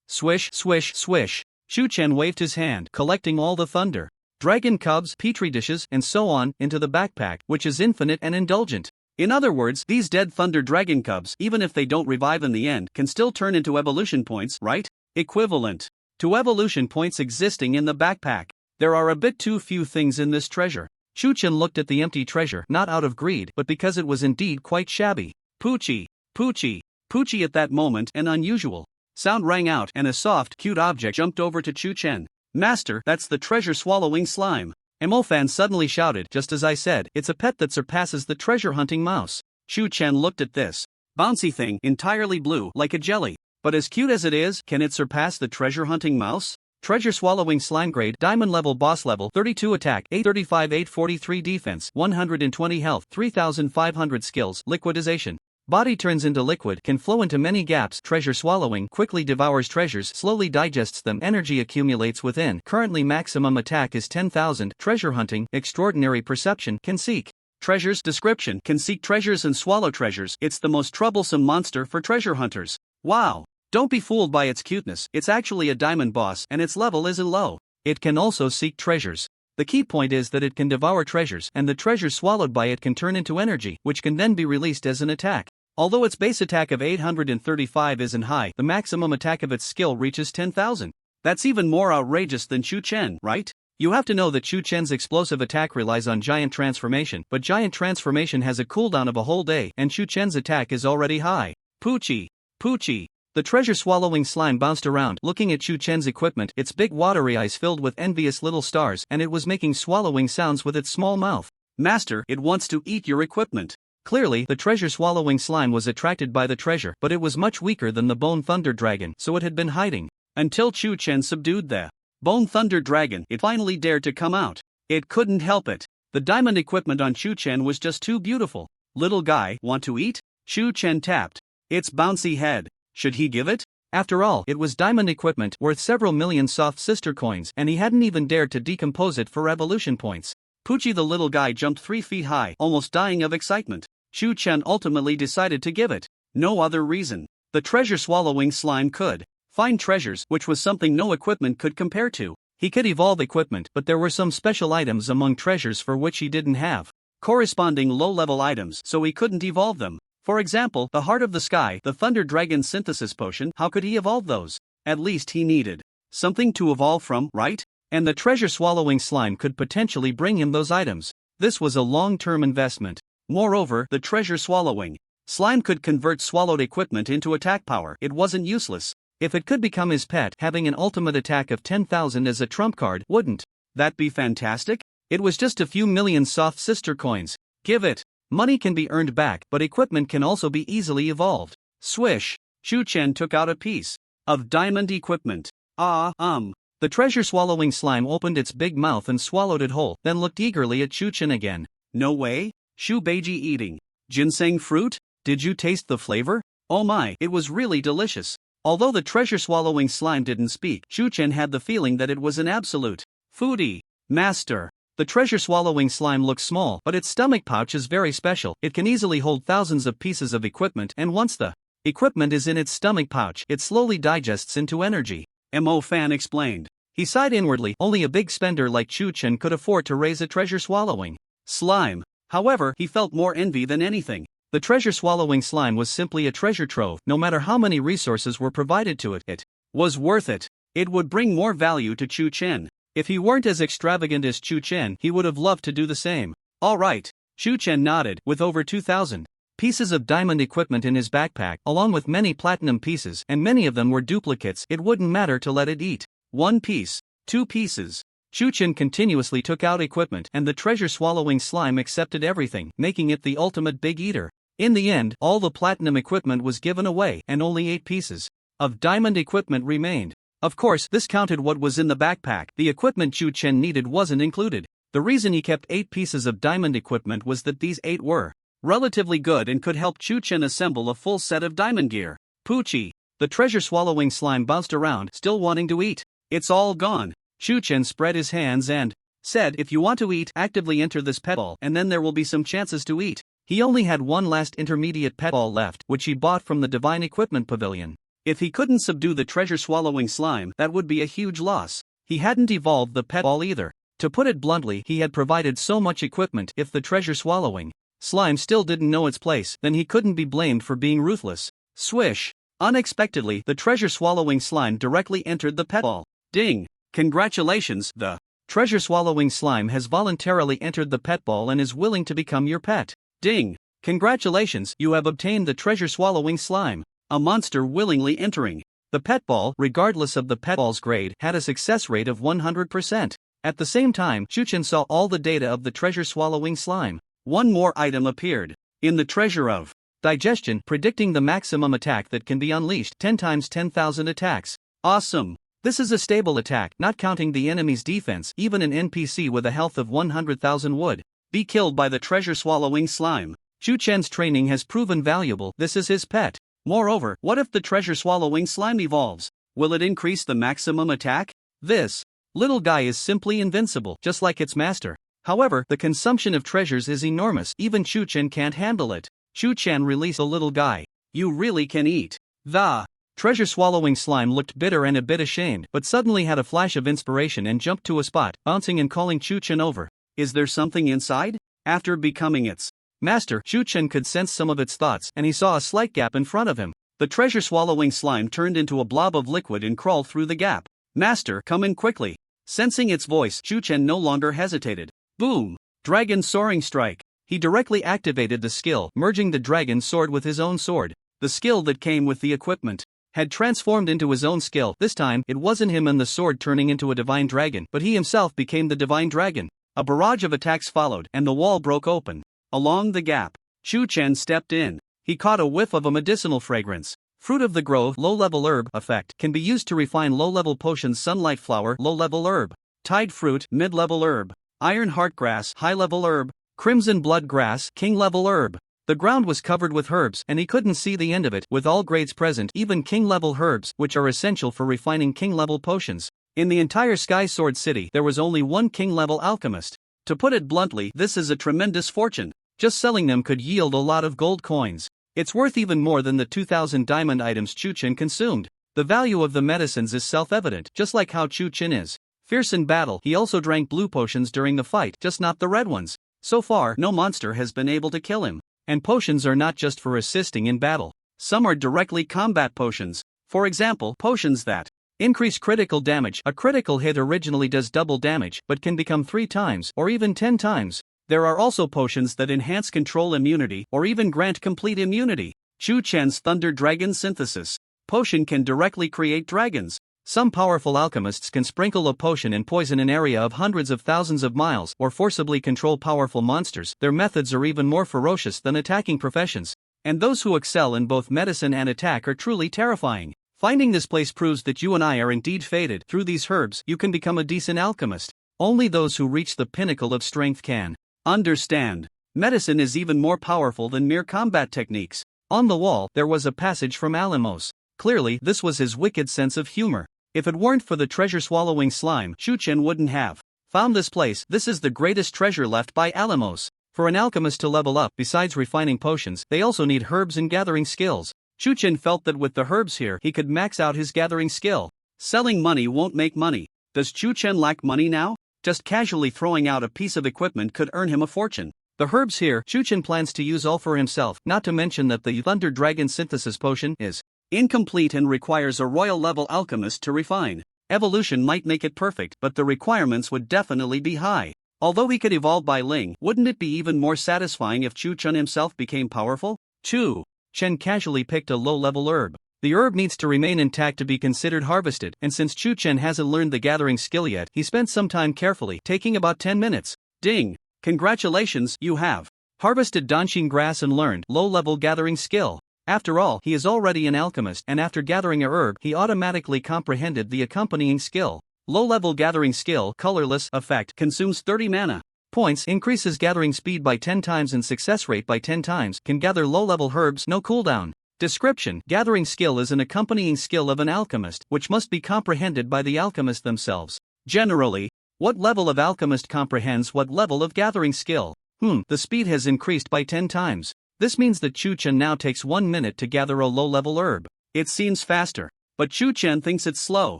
Swish, swish, swish. Shu Chen waved his hand, collecting all the Thunder Dragon Cubs, petri dishes, and so on, into the backpack, which is infinite and indulgent. In other words, these dead Thunder Dragon Cubs, even if they don't revive in the end, can still turn into evolution points, right? Equivalent to evolution points existing in the backpack. There are a bit too few things in this treasure. Chu-chan looked at the empty treasure not out of greed but because it was indeed quite shabby. Poochie, Poochie, Poochie. At that moment an unusual sound rang out and a soft, cute object jumped over to Chu-chan. Master, that's the treasure-swallowing slime. Mo-fan suddenly shouted. Just as I said, it's a pet that surpasses the treasure-hunting mouse. Chu-chan looked at this bouncy thing, entirely blue, like a jelly. But as cute as it is, can it surpass the treasure-hunting mouse? Treasure-swallowing slime grade, diamond level, boss level, 32 attack, 835, 843 defense, 120 health, 3500 skills, liquidization. Body turns into liquid, can flow into many gaps. Treasure swallowing, quickly devours treasures, slowly digests them. Energy accumulates within. Currently maximum attack is 10,000. Treasure hunting, extraordinary perception, can seek treasures. Description: can seek treasures and swallow treasures. It's the most troublesome monster for treasure hunters. Wow! Don't be fooled by its cuteness, it's actually a diamond boss and its level isn't low. It can also seek treasures. The key point is that it can devour treasures, and the treasures swallowed by it can turn into energy, which can then be released as an attack. Although its base attack of 835 isn't high, the maximum attack of its skill reaches 10,000. That's even more outrageous than Chu-chen, right? You have to know that Chu-chen's explosive attack relies on giant transformation, but giant transformation has a cooldown of a whole day, and Chu-chen's attack is already high. Poochie, Poochie. The treasure-swallowing slime bounced around, looking at Chu-chen's equipment, its big watery eyes filled with envious little stars, and it was making swallowing sounds with its small mouth. Master, it wants to eat your equipment. Clearly, the treasure-swallowing slime was attracted by the treasure, but it was much weaker than the Bone Thunder Dragon, so it had been hiding. Until Chu-chen subdued the Bone Thunder Dragon, it finally dared to come out. It couldn't help it. The diamond equipment on Chu-chen was just too beautiful. Little guy, want to eat? Chu-chen tapped its bouncy head. Should he give it? After all, it was diamond equipment worth several million soft sister coins, and he hadn't even dared to decompose it for evolution points. Poochie the little guy jumped 3 feet high, almost dying of excitement. Chu-chen ultimately decided to give it. No other reason. The treasure-swallowing slime could find treasures, which was something no equipment could compare to. He could evolve equipment, but there were some special items among treasures for which he didn't have corresponding low-level items, so he couldn't evolve them. For example, the Heart of the Sky, the Thunder Dragon Synthesis Potion. How could he evolve those? At least he needed something to evolve from, right? And the treasure-swallowing slime could potentially bring him those items. This was a long-term investment. Moreover, the treasure-swallowing slime could convert swallowed equipment into attack power. It wasn't useless. If it could become his pet, having an ultimate attack of 10,000 as a trump card, wouldn't that be fantastic? It was just a few million soft sister coins. Give it. Money can be earned back, but equipment can also be easily evolved. Swish! Chu-chen took out a piece of diamond equipment. The treasure-swallowing slime opened its big mouth and swallowed it whole, then looked eagerly at Chu-chen again. No way? Shu Beiji eating ginseng fruit? Did you taste the flavor? Oh my, it was really delicious. Although the treasure-swallowing slime didn't speak, Chu-chen had the feeling that it was an absolute foodie. Master. The treasure-swallowing slime looks small, but its stomach pouch is very special. It can easily hold thousands of pieces of equipment, and once the equipment is in its stomach pouch, it slowly digests into energy. Mo-fan explained. He sighed inwardly. Only a big spender like Chu-chen could afford to raise a treasure-swallowing slime. However, he felt more envy than anything. The treasure-swallowing slime was simply a treasure trove. No matter how many resources were provided to it, it was worth it. It would bring more value to Chu-chen. If he weren't as extravagant as Chu-chen, he would have loved to do the same. All right. Chu-chen nodded. With over 2,000 pieces of diamond equipment in his backpack, along with many platinum pieces, and many of them were duplicates, it wouldn't matter to let it eat 1 piece, 2 pieces. Chu-chen continuously took out equipment, and the treasure-swallowing slime accepted everything, making it the ultimate big eater. In the end, all the platinum equipment was given away, and only 8 pieces of diamond equipment remained. Of course, this counted what was in the backpack. The equipment Chu-chen needed wasn't included. The reason he kept 8 pieces of diamond equipment was that these 8 were relatively good and could help Chu-chen assemble a full set of diamond gear. Poochie. The treasure-swallowing slime bounced around, still wanting to eat. It's all gone. Chu-chen spread his hands and said, if you want to eat, actively enter this pet ball, and then there will be some chances to eat. He only had one last intermediate pet ball left, which he bought from the Divine Equipment Pavilion. If he couldn't subdue the treasure-swallowing slime, that would be a huge loss. He hadn't evolved the pet ball either. To put it bluntly, he had provided so much equipment. If the treasure-swallowing slime still didn't know its place, then he couldn't be blamed for being ruthless. Swish! Unexpectedly, the treasure-swallowing slime directly entered the pet ball. Ding! Congratulations, the Treasure-swallowing slime has voluntarily entered the pet ball and is willing to become your pet. Ding! Congratulations, you have obtained the treasure-swallowing slime. A monster willingly entering. The pet ball, regardless of the pet ball's grade, had a success rate of 100%. At the same time, Chuchen saw all the data of the treasure-swallowing slime. One more item appeared. In the treasure of digestion, predicting the maximum attack that can be unleashed 10 times 10,000 attacks. Awesome! This is a stable attack, not counting the enemy's defense. Even an NPC with a health of 100,000 would be killed by the treasure-swallowing slime. Chuchen's training has proven valuable. This is his pet. Moreover, what if the treasure-swallowing slime evolves? Will it increase the maximum attack? This little guy is simply invincible, just like its master. However, the consumption of treasures is enormous. Even Chuchen can't handle it. Chuchen released the little guy. You really can eat. The treasure-swallowing slime looked bitter and a bit ashamed, but suddenly had a flash of inspiration and jumped to a spot, bouncing and calling Chuchen over. Is there something inside? After becoming its master, Chuchen could sense some of its thoughts, and he saw a slight gap in front of him. The treasure-swallowing slime turned into a blob of liquid and crawled through the gap. Master, come in quickly. Sensing its voice, Chuchen no longer hesitated. Boom! Dragon Soaring Strike. He directly activated the skill, merging the dragon sword with his own sword. The skill that came with the equipment had transformed into his own skill. This time, it wasn't him and the sword turning into a divine dragon, but he himself became the divine dragon. A barrage of attacks followed, and the wall broke open. Along the gap, Chuchen stepped in. He caught a whiff of a medicinal fragrance. Fruit of the Grove low-level herb effect can be used to refine low-level potions. Sunlight flower low-level herb. Tide fruit mid-level herb. Iron heart grass high-level herb. Crimson blood grass king-level herb. The ground was covered with herbs, and he couldn't see the end of it. With all grades present, even king-level herbs, which are essential for refining king-level potions. In the entire Sky Sword City, there was only one king-level alchemist. To put it bluntly, this is a tremendous fortune. Just selling them could yield a lot of gold coins. It's worth even more than the 2,000 diamond items Chuchen consumed. The value of the medicines is self-evident, just like how Chuchen is fierce in battle. He also drank blue potions during the fight, just not the red ones. So far, no monster has been able to kill him. And potions are not just for assisting in battle. Some are directly combat potions. For example, potions that increase critical damage. A critical hit originally does double damage, but can become 3 times, or even 10 times. There are also potions that enhance control immunity, or even grant complete immunity. Chuchen's Thunder Dragon Synthesis potion can directly create dragons. Some powerful alchemists can sprinkle a potion and poison an area of hundreds of thousands of miles, or forcibly control powerful monsters. Their methods are even more ferocious than attacking professions. And those who excel in both medicine and attack are truly terrifying. Finding this place proves that you and I are indeed fated. Through these herbs, you can become a decent alchemist. Only those who reach the pinnacle of strength can understand. Medicine is even more powerful than mere combat techniques. On the wall, there was a passage from Alamos. Clearly, this was his wicked sense of humor. If it weren't for the treasure-swallowing slime, Chuchen wouldn't have found this place. This is the greatest treasure left by Alamos. For an alchemist to level up, besides refining potions, they also need herbs and gathering skills. Chuchen felt that with the herbs here, he could max out his gathering skill. Selling money won't make money. Does Chuchen lack money now? Just casually throwing out a piece of equipment could earn him a fortune. The herbs here, Chuchen plans to use all for himself, not to mention that the Thunder Dragon Synthesis potion is incomplete and requires a royal level alchemist to refine. Evolution might make it perfect, but the requirements would definitely be high. Although he could evolve by Ling, wouldn't it be even more satisfying if Chuchen himself became powerful? 2. Chen casually picked a low-level herb. The herb needs to remain intact to be considered harvested, and since Chuchen hasn't learned the gathering skill yet, he spent some time carefully, taking about 10 minutes. Ding! Congratulations, you have harvested Danshin grass and learned low-level gathering skill. After all, he is already an alchemist, and after gathering a herb, he automatically comprehended the accompanying skill. Low-level gathering skill, colorless effect, consumes 30 mana points, increases gathering speed by 10 times and success rate by 10 times, can gather low-level herbs, no cooldown. Description: gathering skill is an accompanying skill of an alchemist, which must be comprehended by the alchemist themselves. Generally, what level of alchemist comprehends what level of gathering skill? The speed has increased by 10 times. This means that Chuchen now takes 1 minute to gather a low-level herb. It seems faster, but Chuchen thinks it's slow.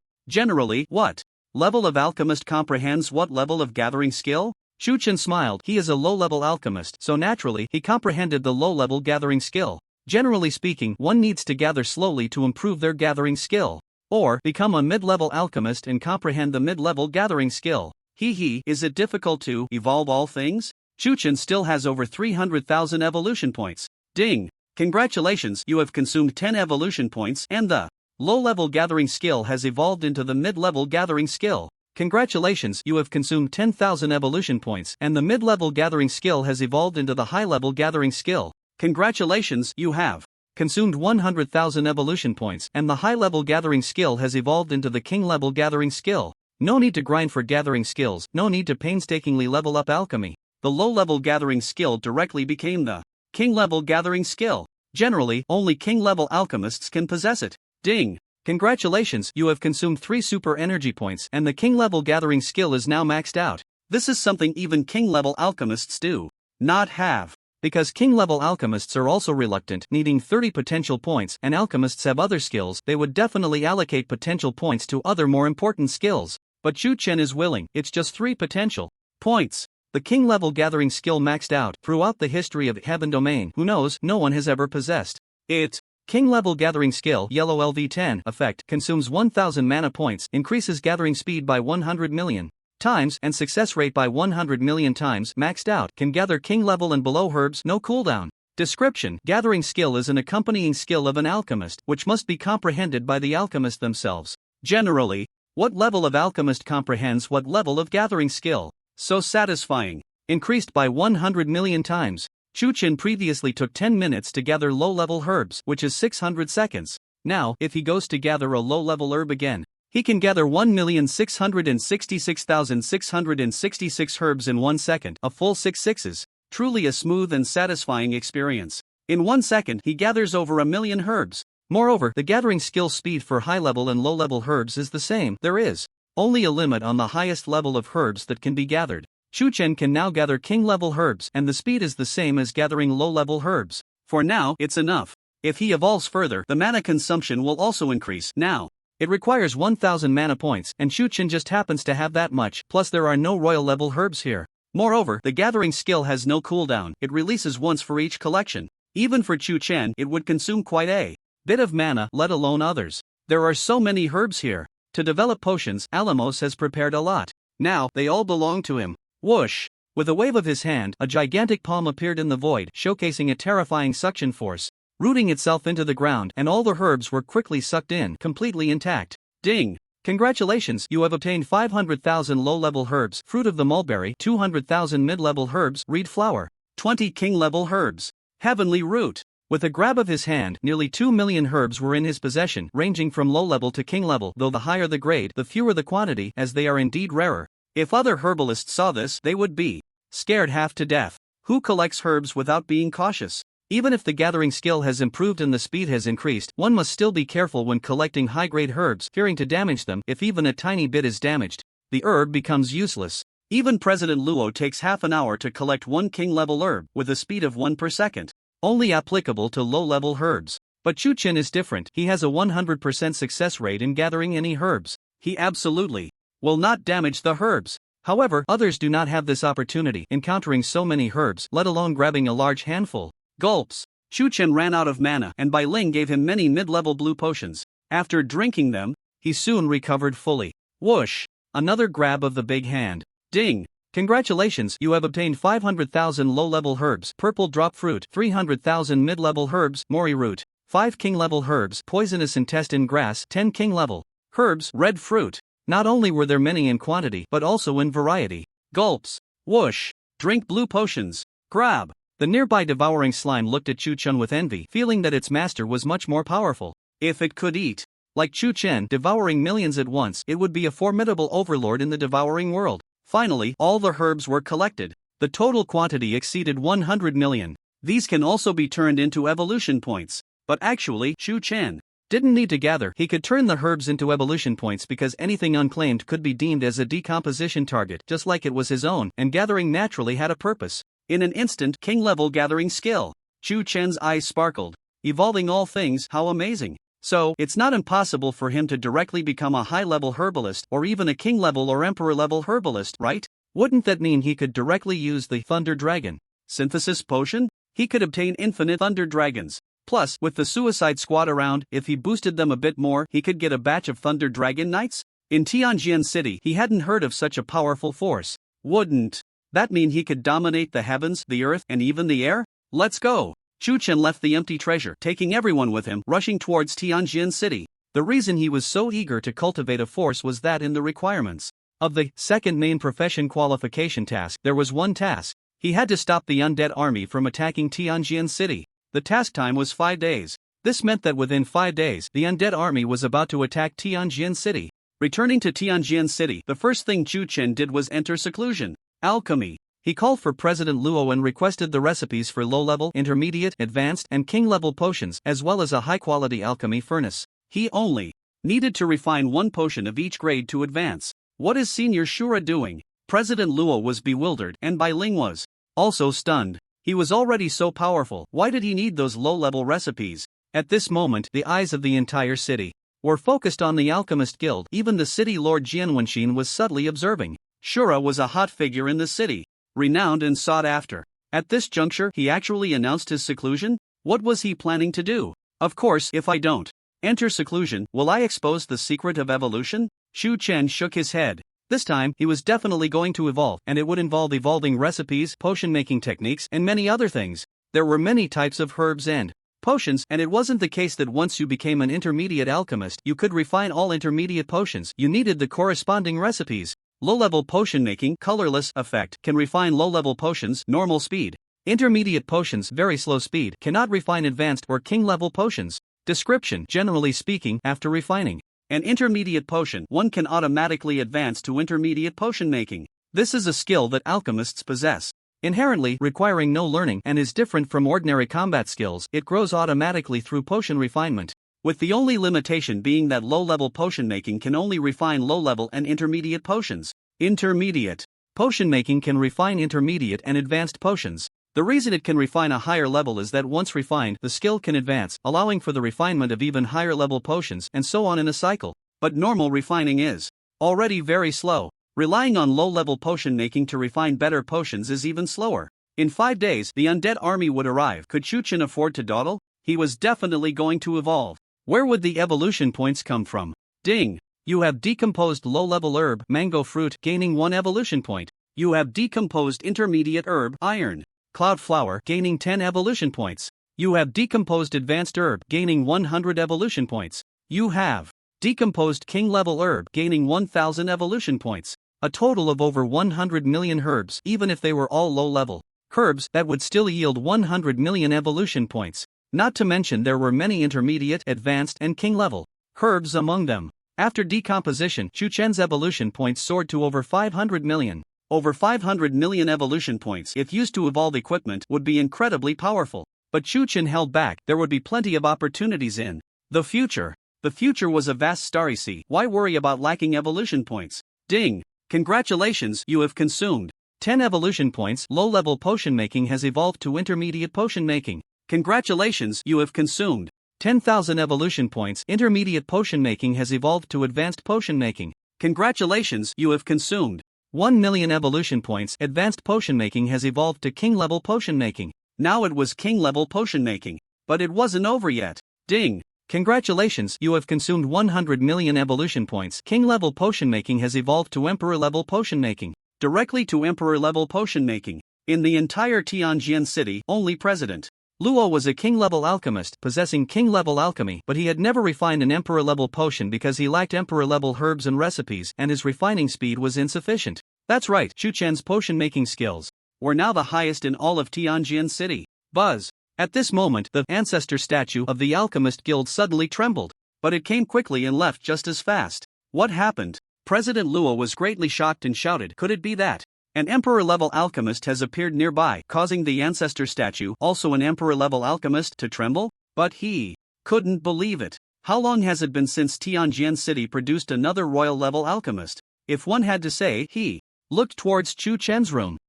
Generally, what level of alchemist comprehends what level of gathering skill? Chuchen smiled. He is a low-level alchemist, so naturally, he comprehended the low-level gathering skill. Generally speaking, one needs to gather slowly to improve their gathering skill, or become a mid-level alchemist and comprehend the mid-level gathering skill. Is it difficult to evolve all things? Chuchen still has over 300,000 evolution points. Ding! Congratulations, you have consumed 10 evolution points and the low-level gathering skill has evolved into the mid-level gathering skill. Congratulations, you have consumed 10,000 evolution points and the mid-level gathering skill has evolved into the high-level gathering skill. Congratulations, you have consumed 100,000 evolution points and the high-level gathering skill has evolved into the king-level gathering skill. No need to grind for gathering skills, no need to painstakingly level up alchemy. The low-level gathering skill directly became the king-level gathering skill. Generally, only king-level alchemists can possess it. Ding! Congratulations, you have consumed 3 super energy points and the king-level gathering skill is now maxed out. This is something even king-level alchemists do not have. Because king-level alchemists are also reluctant, needing 30 potential points, and alchemists have other skills, they would definitely allocate potential points to other more important skills. But Chuchen is willing, it's just 3 potential points. The king-level gathering skill maxed out throughout the history of Heaven Domain. Who knows, no one has ever possessed it. King-level gathering skill Yellow LV10 effect consumes 1000 mana points, increases gathering speed by 100 million times and success rate by 100 million times, maxed out, can gather king level and below herbs, no cooldown. Description: gathering skill is an accompanying skill of an alchemist, which must be comprehended by the alchemist themselves. Generally, what level of alchemist comprehends what level of gathering skill? So satisfying. Increased by 100 million times. Chuchen previously took 10 minutes to gather low-level herbs, which is 600 seconds. Now, if he goes to gather a low-level herb again, he can gather 1,666,666 herbs in 1 second, a full 6 sixes. Truly a smooth and satisfying experience. In 1 second, he gathers over 1,000,000 herbs. Moreover, the gathering skill speed for high-level and low-level herbs is the same. There is only a limit on the highest level of herbs that can be gathered. Chuchen can now gather king-level herbs, and the speed is the same as gathering low-level herbs. For now, it's enough. If he evolves further, the mana consumption will also increase. Now, it requires 1000 mana points, and Chuchen just happens to have that much, plus there are no royal-level herbs here. Moreover, the gathering skill has no cooldown, it releases once for each collection. Even for Chuchen, it would consume quite a bit of mana, let alone others. There are so many herbs here. To develop potions, Alamos has prepared a lot. Now, they all belong to him. Whoosh! With a wave of his hand, a gigantic palm appeared in the void, showcasing a terrifying suction force, rooting itself into the ground, and all the herbs were quickly sucked in, completely intact. Ding! Congratulations, you have obtained 500,000 low-level herbs, fruit of the mulberry, 200,000 mid-level herbs, reed flower, 20 king-level herbs, heavenly root. With a grab of his hand, nearly 2 million herbs were in his possession, ranging from low-level to king-level, though the higher the grade, the fewer the quantity, as they are indeed rarer. If other herbalists saw this, they would be scared half to death. Who collects herbs without being cautious? Even if the gathering skill has improved and the speed has increased, one must still be careful when collecting high-grade herbs, fearing to damage them. If even a tiny bit is damaged, the herb becomes useless. Even President Luo takes half an hour to collect 1 king-level herb, with a speed of 1 per second. Only applicable to low-level herbs. But Chuchen is different, he has a 100% success rate in gathering any herbs. He absolutely will not damage the herbs. However, others do not have this opportunity, encountering so many herbs, let alone grabbing a large handful. Gulps. Chuchen ran out of mana, and Bai Ling gave him many mid-level blue potions. After drinking them, he soon recovered fully. Whoosh! Another grab of the big hand. Ding! Congratulations, you have obtained 500,000 low-level herbs, purple drop fruit, 300,000 mid-level herbs, mori root, 5 king-level herbs, poisonous intestine grass, 10 king-level herbs, red fruit. Not only were there many in quantity, but also in variety. Gulps. Whoosh! Drink blue potions. Grab! The nearby devouring slime looked at Chuchen with envy, feeling that its master was much more powerful. If it could eat like Chuchen, devouring millions at once, it would be a formidable overlord in the devouring world. Finally, all the herbs were collected. The total quantity exceeded 100 million. These can also be turned into evolution points. But actually, Chuchen didn't need to gather, he could turn the herbs into evolution points because anything unclaimed could be deemed as a decomposition target, just like it was his own, and gathering naturally had a purpose. In an instant, king-level gathering skill. Chuchen's eyes sparkled. Evolving all things, how amazing. So, it's not impossible for him to directly become a high-level herbalist, or even a king-level or emperor-level herbalist, right? Wouldn't that mean he could directly use the Thunder Dragon synthesis potion? He could obtain infinite Thunder Dragons. Plus, with the Suicide Squad around, if he boosted them a bit more, he could get a batch of Thunder Dragon Knights? In Tianjin City, he hadn't heard of such a powerful force. Wouldn't that mean he could dominate the heavens, the earth, and even the air? Let's go! Chu Chen left the empty treasure, taking everyone with him, rushing towards Tianjin City. The reason he was so eager to cultivate a force was that in the requirements of the second main profession qualification task, there was one task. He had to stop the undead army from attacking Tianjin City. The task time was 5 days. This meant that within 5 days, the undead army was about to attack Tianjin City. Returning to Tianjin City, the first thing Chu Chen did was enter seclusion. Alchemy. He called for President Luo and requested the recipes for low-level, intermediate, advanced, and king-level potions, as well as a high-quality alchemy furnace. He only needed to refine one potion of each grade to advance. What is Senior Shura doing? President Luo was bewildered, and Bai Ling was also stunned. He was already so powerful, why did he need those low-level recipes? At this moment, the eyes of the entire city were focused on the Alchemist Guild. Even the city lord Jian Wenxin was subtly observing. Shura was a hot figure in the city, renowned and sought after. At this juncture, he actually announced his seclusion? What was he planning to do? Of course, if I don't enter seclusion, will I expose the secret of evolution? Chu Chen shook his head. This time, he was definitely going to evolve, and it would involve evolving recipes, potion-making techniques, and many other things. There were many types of herbs and potions, and it wasn't the case that once you became an intermediate alchemist, you could refine all intermediate potions. You needed the corresponding recipes. Low-level potion making, colorless effect, can refine low-level potions, normal speed. Intermediate potions, very slow speed, cannot refine advanced or king-level potions. Description: generally speaking, after refining an intermediate potion, one can automatically advance to intermediate potion making. This is a skill that alchemists possess, inherently requiring no learning, and is different from ordinary combat skills. It grows automatically through potion refinement, with the only limitation being that low-level potion making can only refine low-level and intermediate potions. Intermediate potion making can refine intermediate and advanced potions. The reason it can refine a higher level is that once refined, the skill can advance, allowing for the refinement of even higher level potions, and so on in a cycle. But normal refining is already very slow. Relying on low-level potion making to refine better potions is even slower. In 5 days, the undead army would arrive. Could Chu Chen afford to dawdle? He was definitely going to evolve. Where would the evolution points come from? Ding! You have decomposed low-level herb, mango fruit, gaining 1 evolution point. You have decomposed intermediate herb, iron, cloud flower, gaining 10 evolution points. You have decomposed advanced herb, gaining 100 evolution points. You have decomposed king-level herb, gaining 1000 evolution points. A total of over 100 million herbs. Even if they were all low-level herbs, that would still yield 100 million evolution points. Not to mention there were many intermediate, advanced, and king-level herbs among them. After decomposition, Chu Chen's evolution points soared to over 500 million. Over 500 million evolution points, if used to evolve equipment, would be incredibly powerful. But Chu Chen held back. There would be plenty of opportunities in the future. The future was a vast starry sea. Why worry about lacking evolution points? Ding! Congratulations, you have consumed 10 evolution points. Low-level potion making has evolved to intermediate potion making. Congratulations, you have consumed 10,000 evolution points. Intermediate potion making has evolved to advanced potion making. Congratulations, you have consumed 1 million evolution points. Advanced potion making has evolved to king-level potion making. Now it was king-level potion making. But it wasn't over yet. Ding! Congratulations, you have consumed 100 million evolution points. King-level potion making has evolved to emperor-level potion making. Directly to emperor-level potion making. In the entire Tianjin city, only President Luo was a king-level alchemist, possessing king-level alchemy, but he had never refined an emperor-level potion because he lacked emperor-level herbs and recipes, and his refining speed was insufficient. That's right, Chu Chen's potion-making skills were now the highest in all of Tianjin city. Buzz! At this moment, the ancestor statue of the Alchemist Guild suddenly trembled, but it came quickly and left just as fast. What happened? President Luo was greatly shocked and shouted, "Could it be that an emperor-level alchemist has appeared nearby, causing the ancestor statue, also an emperor-level alchemist, to tremble?" But he couldn't believe it. How long has it been since Tianjin city produced another royal-level alchemist? If one had to say, he looked towards Chu Chen's room.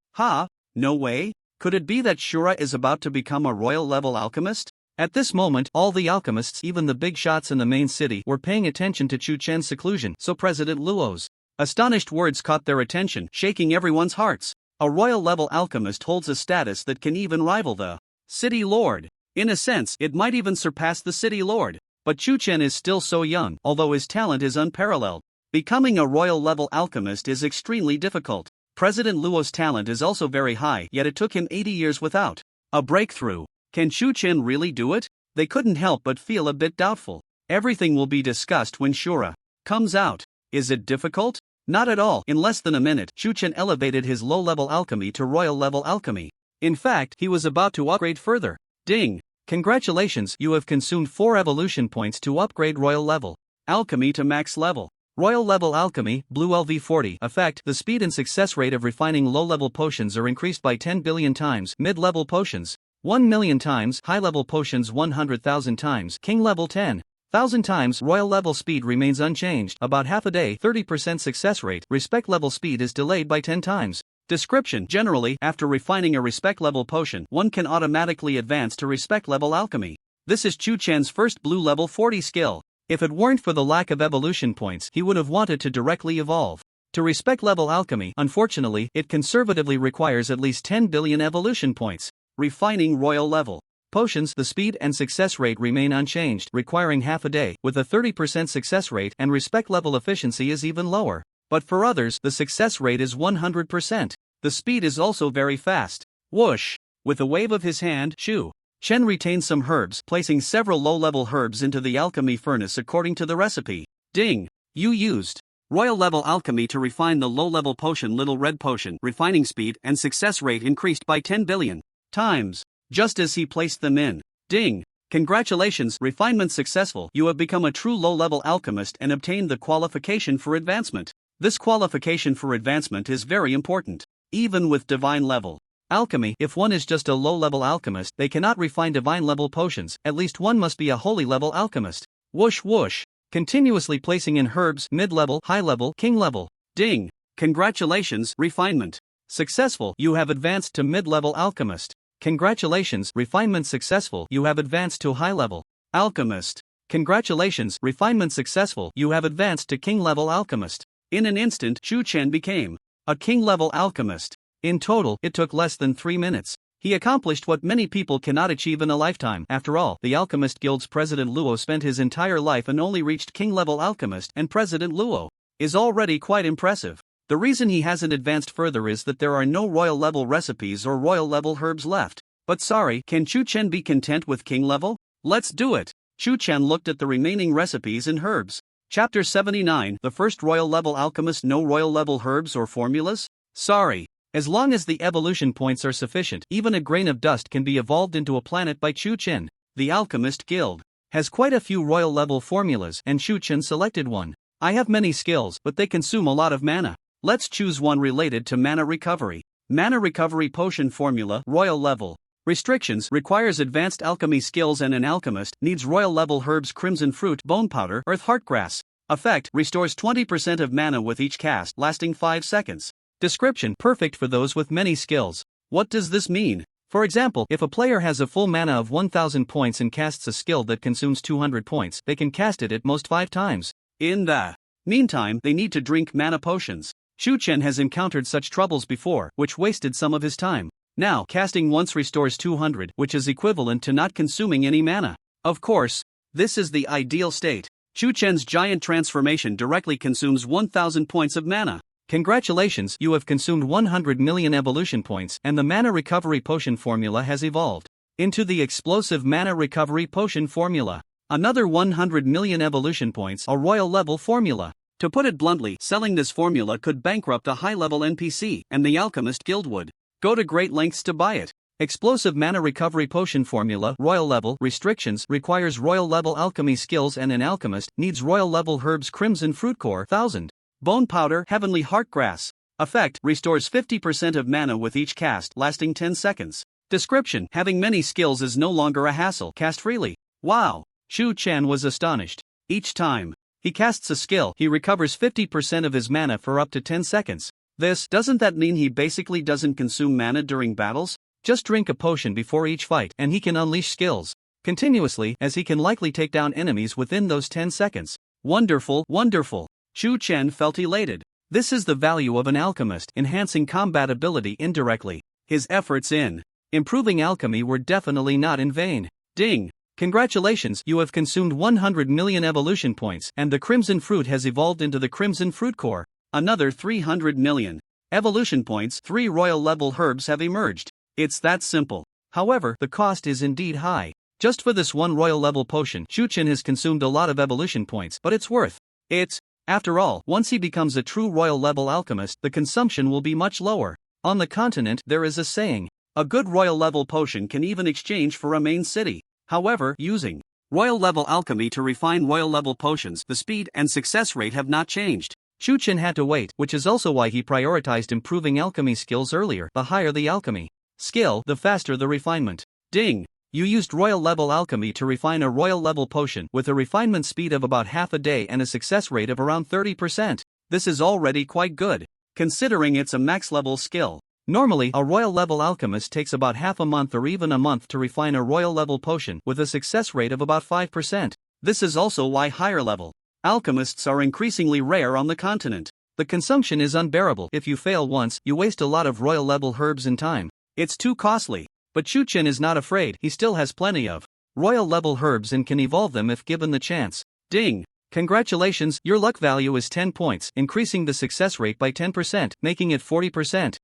No way? Could it be that Shura is about to become a royal-level alchemist? At this moment, all the alchemists, even the big shots in the main city, were paying attention to Chu Chen's seclusion, so President Luo's astonished words caught their attention, shaking everyone's hearts. A royal-level alchemist holds a status that can even rival the city lord. In a sense, it might even surpass the city lord. But Chu Chen is still so young, although his talent is unparalleled. Becoming a royal-level alchemist is extremely difficult. President Luo's talent is also very high, yet it took him 80 years without a breakthrough. Can Chu Chen really do it? They couldn't help but feel a bit doubtful. Everything will be discussed when Shura comes out. Is it difficult? Not at all. In less than a minute, Chu Chen elevated his low-level alchemy to royal-level alchemy. In fact, he was about to upgrade further. Ding! Congratulations, you have consumed 4 evolution points to upgrade royal level alchemy to max level. Royal level alchemy, blue LV40 effect. The speed and success rate of refining low-level potions are increased by 10 billion times, mid-level potions 1 million times, high-level potions 100,000 times, king level 10,000 times. Royal level speed remains unchanged, about half a day, 30% success rate. Respect level speed is delayed by 10 times. Description: generally, after refining a respect level potion, one can automatically advance to respect level alchemy. This is Chu Chen's first blue level 40 skill. If it weren't for the lack of evolution points, he would have wanted to directly evolve to respect level alchemy. Unfortunately, it conservatively requires at least 10 billion evolution points. Refining royal level potions. The speed and success rate remain unchanged, requiring half a day, with a 30% success rate, and respect level efficiency is even lower. But for others, the success rate is 100%. The speed is also very fast. Whoosh! With a wave of his hand, Chu Chen retained some herbs, placing several low-level herbs into the alchemy furnace according to the recipe. Ding! You used royal-level alchemy to refine the low-level potion Little Red Potion. Refining speed and success rate increased by 10 billion times, just as he placed them in. Ding! Congratulations, refinement successful. You have become a true low-level alchemist and obtained the qualification for advancement. This qualification for advancement is very important. Even with divine level alchemy, if one is just a low-level alchemist, they cannot refine divine-level potions. At least one must be a holy-level alchemist. Whoosh whoosh! Continuously placing in herbs, mid-level, high-level, king-level. Ding! Congratulations, refinement successful. You have advanced to mid-level alchemist. Congratulations, refinement successful. You have advanced to high-level alchemist. Congratulations, refinement successful. You have advanced to king-level alchemist. In an instant, Chu Chen became a king-level alchemist. In total, it took less than 3 minutes. He accomplished what many people cannot achieve in a lifetime. After all, the Alchemist Guild's President Luo spent his entire life and only reached king-level alchemist, and President Luo is already quite impressive. The reason he hasn't advanced further is that there are no royal-level recipes or royal-level herbs left. But sorry, can Chu Chen be content with king-level? Let's do it! Chu Chen looked at the remaining recipes and herbs. Chapter 79, the first royal-level alchemist. No royal-level herbs or formulas? Sorry. As long as the evolution points are sufficient, even a grain of dust can be evolved into a planet by Chu Chen. The Alchemist Guild has quite a few royal-level formulas, and Chu Chen selected one. I have many skills, but they consume a lot of mana. Let's choose one related to mana recovery. Mana recovery potion formula, royal level. Restrictions: requires advanced alchemy skills and an alchemist, needs royal level herbs, crimson fruit, bone powder, earth heartgrass. Effect: restores 20% of mana with each cast, lasting 5 seconds. Description: perfect for those with many skills. What does this mean? For example, if a player has a full mana of 1000 points and casts a skill that consumes 200 points, they can cast it at most 5 times. In the meantime, they need to drink mana potions. Chu Chen has encountered such troubles before, which wasted some of his time. Now, casting once restores 200, which is equivalent to not consuming any mana. Of course, this is the ideal state. Chu Chen's giant transformation directly consumes 1000 points of mana. Congratulations, you have consumed 100 million evolution points, and the mana recovery potion formula has evolved into the explosive mana recovery potion formula. Another 100 million evolution points, a royal level formula. To put it bluntly, selling this formula could bankrupt a high-level NPC, and the Alchemist Guild would go to great lengths to buy it. Explosive mana recovery potion formula, royal level. Restrictions: requires royal level alchemy skills and an alchemist, needs royal level herbs, crimson fruit core 1000. Bone powder, heavenly heartgrass. Effect: restores 50% of mana with each cast, lasting 10 seconds. Description: having many skills is no longer a hassle. Cast freely. Wow! Chu Chen was astonished. Each time he casts a skill, he recovers 50% of his mana for up to 10 seconds. Doesn't that mean he basically doesn't consume mana during battles? Just drink a potion before each fight, and he can unleash skills continuously, as he can likely take down enemies within those 10 seconds. Wonderful, wonderful! Chu Chen felt elated. This is the value of an alchemist, enhancing combat ability indirectly. His efforts in improving alchemy were definitely not in vain. Ding! Congratulations, you have consumed 100 million evolution points, and the crimson fruit has evolved into the crimson fruit core. Another 300 million evolution points, 3 royal level herbs have emerged. It's that simple. However, the cost is indeed high. Just for this one royal level potion, Shu-Chen has consumed a lot of evolution points, but it's worth it. After all, once he becomes a true royal level alchemist, the consumption will be much lower. On the continent, there is a saying, a good royal level potion can even exchange for a main city. However, using royal level alchemy to refine royal level potions, the speed and success rate have not changed. Shu-Chen had to wait, which is also why he prioritized improving alchemy skills earlier. The higher the alchemy skill, the faster the refinement. Ding! You used royal level alchemy to refine a royal level potion with a refinement speed of about half a day and a success rate of around 30%. This is already quite good, considering it's a max level skill. Normally, a royal level alchemist takes about half a month or even a month to refine a royal level potion with a success rate of about 5%. This is also why higher level alchemists are increasingly rare on the continent. The consumption is unbearable. If you fail once, you waste a lot of royal level herbs and time. It's too costly. But Shu-Chen is not afraid. He still has plenty of royal level herbs and can evolve them if given the chance. Ding! Congratulations, your luck value is 10 points, increasing the success rate by 10%, making it 40%.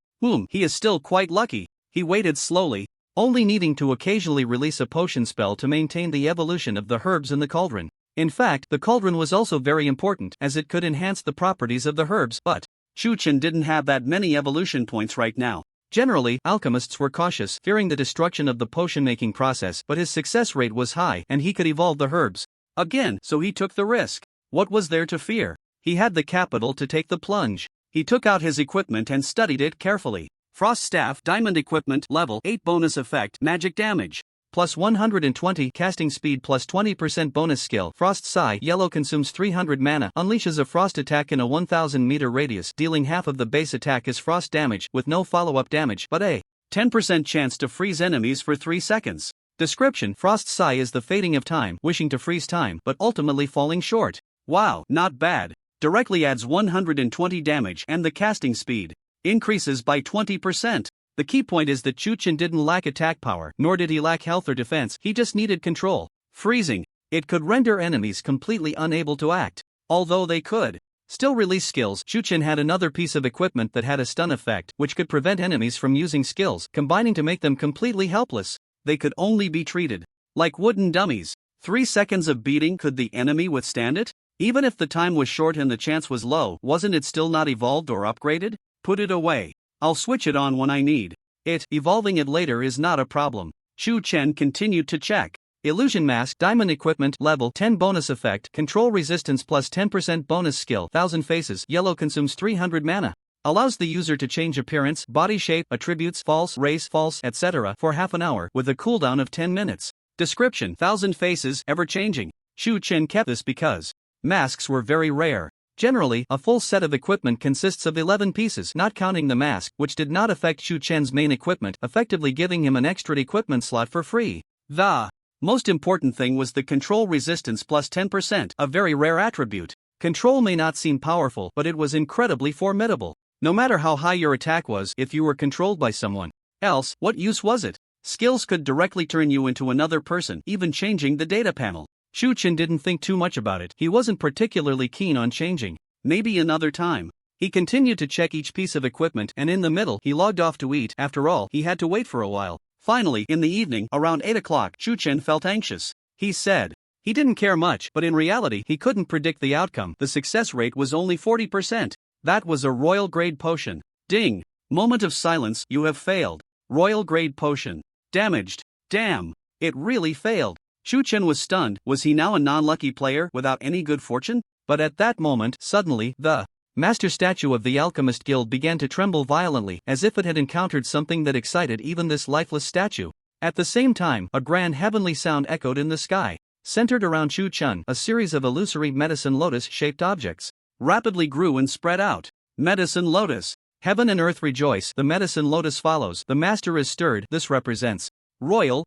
He is still quite lucky. He waited slowly, only needing to occasionally release a potion spell to maintain the evolution of the herbs in the cauldron. In fact, the cauldron was also very important as it could enhance the properties of the herbs, but Shu-Chen didn't have that many evolution points right now. Generally, alchemists were cautious, fearing the destruction of the potion-making process, but his success rate was high and he could evolve the herbs again, so he took the risk. What was there to fear? He had the capital to take the plunge. He took out his equipment and studied it carefully. Frost Staff, Diamond Equipment, Level 8 Bonus Effect, Magic Damage. Plus 120 Casting Speed plus 20% bonus skill. Frost Sai, Yellow consumes 300 mana, unleashes a frost attack in a 1000 meter radius, dealing half of the base attack as frost damage with no follow-up damage, but a 10% chance to freeze enemies for 3 seconds. Description: Frost Sai is the fading of time, wishing to freeze time, but ultimately falling short. Wow, not bad. Directly adds 120 damage and the casting speed increases by 20%. The key point is that Shu-Chen didn't lack attack power, nor did he lack health or defense, he just needed control. Freezing. It could render enemies completely unable to act. Although they could still release skills, Shu-Chen had another piece of equipment that had a stun effect, which could prevent enemies from using skills, combining to make them completely helpless. They could only be treated like wooden dummies. 3 seconds of beating, could the enemy withstand it? Even if the time was short and the chance was low, wasn't it still not evolved or upgraded? Put it away. I'll switch it on when I need it. Evolving it later is not a problem. Shu-Chen continued to check. Illusion Mask, Diamond Equipment, Level 10 Bonus Effect, Control Resistance plus 10% bonus skill, 1000 Faces, Yellow consumes 300 mana. Allows the user to change appearance, body shape, attributes, false, race, false, etc. for half an hour, with a cooldown of 10 minutes. Description: 1000 Faces, ever changing. Shu-Chen kept this because masks were very rare. Generally, a full set of equipment consists of 11 pieces, not counting the mask, which did not affect Shu-Chen's main equipment, effectively giving him an extra equipment slot for free. The most important thing was the control resistance plus 10%, a very rare attribute. Control may not seem powerful, but it was incredibly formidable. No matter how high your attack was, if you were controlled by someone else, what use was it? Skills could directly turn you into another person, even changing the data panel. Shu-Chen didn't think too much about it. He wasn't particularly keen on changing. Maybe another time. He continued to check each piece of equipment, and in the middle, he logged off to eat. After all, he had to wait for a while. Finally, in the evening, around 8 o'clock, Shu-Chen felt anxious. He said he didn't care much, but in reality, he couldn't predict the outcome. The success rate was only 40%. That was a royal grade potion. Ding! Moment of silence. You have failed. Royal grade potion. Damaged. Damn! It really failed. Shu-Chen was stunned. Was he now a non-lucky player without any good fortune? But at that moment, suddenly, the master statue of the Alchemist Guild began to tremble violently, as if it had encountered something that excited even this lifeless statue. At the same time, a grand heavenly sound echoed in the sky. Centered around Shu-Chen, a series of illusory medicine lotus-shaped objects rapidly grew and spread out. Medicine lotus. Heaven and earth rejoice. The medicine lotus follows. The master is stirred. This represents royal.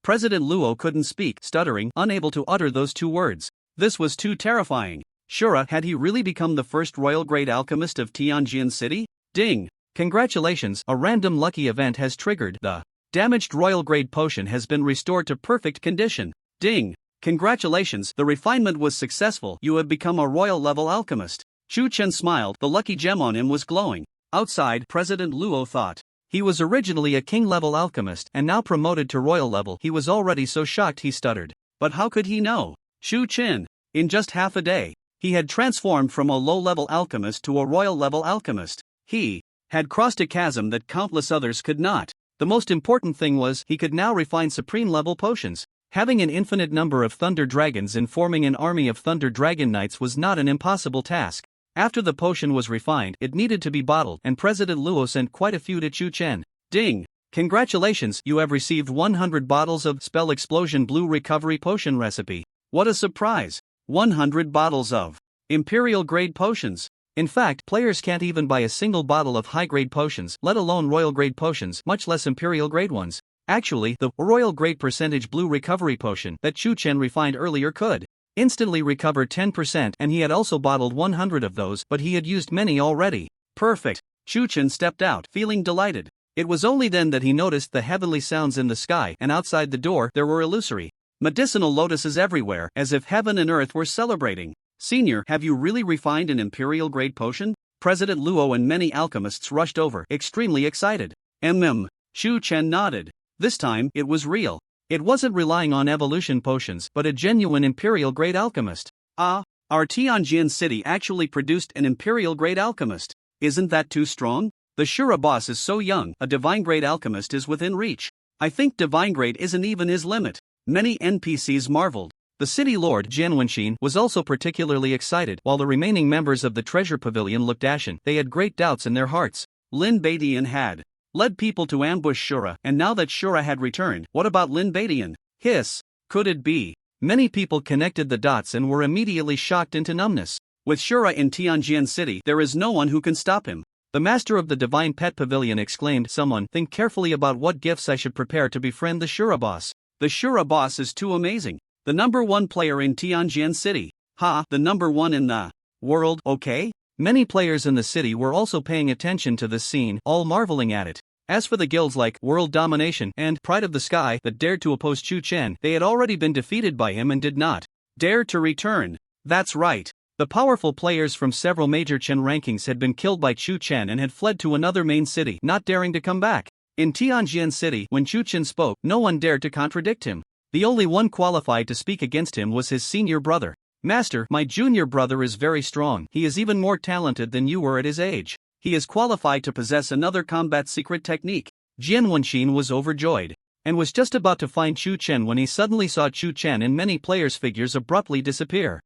President Luo couldn't speak, stuttering, unable to utter those two words. This was too terrifying. Shura, had he really become the first royal-grade alchemist of Tianjin City? Ding! Congratulations, a random lucky event has triggered the Damaged royal grade potion has been restored to perfect condition. Ding! Congratulations, the refinement was successful. You have become a royal level alchemist. Chu Chen smiled, the lucky gem on him was glowing. Outside, President Luo thought. He was originally a king level alchemist and now promoted to royal level. He was already so shocked he stuttered. But how could he know? Chu Chen. In just half a day, he had transformed from a low-level alchemist to a royal-level alchemist. He had crossed a chasm that countless others could not. The most important thing was he could now refine supreme-level potions. Having an infinite number of thunder dragons and forming an army of thunder dragon knights was not an impossible task. After the potion was refined, it needed to be bottled, and President Luo sent quite a few to Chu Chen. Ding! Congratulations, you have received 100 bottles of Spell Explosion Blue Recovery Potion Recipe. What a surprise! 100 bottles of Imperial grade potions. In fact, players can't even buy a single bottle of high-grade potions, let alone royal-grade potions, much less imperial-grade ones. Actually, the royal-grade percentage blue recovery potion that Chu Chen refined earlier could instantly recover 10%, and he had also bottled 100 of those, but he had used many already. Perfect. Chu Chen stepped out, feeling delighted. It was only then that he noticed the heavenly sounds in the sky, and outside the door there were illusory medicinal lotuses everywhere, as if heaven and earth were celebrating. Senior, have you really refined an imperial-grade potion? President Luo and many alchemists rushed over, extremely excited. Chu Chen nodded. This time, it was real. It wasn't relying on evolution potions, but a genuine imperial-grade alchemist. Our Tianjin city actually produced an imperial-grade alchemist. Isn't that too strong? The Shura boss is so young, a divine-grade alchemist is within reach. I think divine-grade isn't even his limit. Many NPCs marveled. The city lord, Jian Wenxin, was also particularly excited, while the remaining members of the treasure pavilion looked ashen. They had great doubts in their hearts. Lin Badian had led people to ambush Shura, and now that Shura had returned, what about Lin Badian? Hiss. Could it be? Many people connected the dots and were immediately shocked into numbness. With Shura in Tianjin city, there is no one who can stop him. The master of the Divine Pet Pavilion exclaimed, someone, think carefully about what gifts I should prepare to befriend the Shura boss. The Shura boss is too amazing. The number one player in Tianjin city. The number one in the world, okay? Many players in the city were also paying attention to this scene, all marveling at it. As for the guilds like World Domination and Pride of the Sky that dared to oppose Chu Chen, they had already been defeated by him and did not dare to return. That's right. The powerful players from several major Chen rankings had been killed by Chu Chen and had fled to another main city, not daring to come back. In Tianjin city, when Chu Chen spoke, no one dared to contradict him. The only one qualified to speak against him was his senior brother. Master, my junior brother is very strong. He is even more talented than you were at his age. He is qualified to possess another combat secret technique. Jian Wenxin was overjoyed, and was just about to find Chu Chen when he suddenly saw Chu Chen and many players' figures abruptly disappear.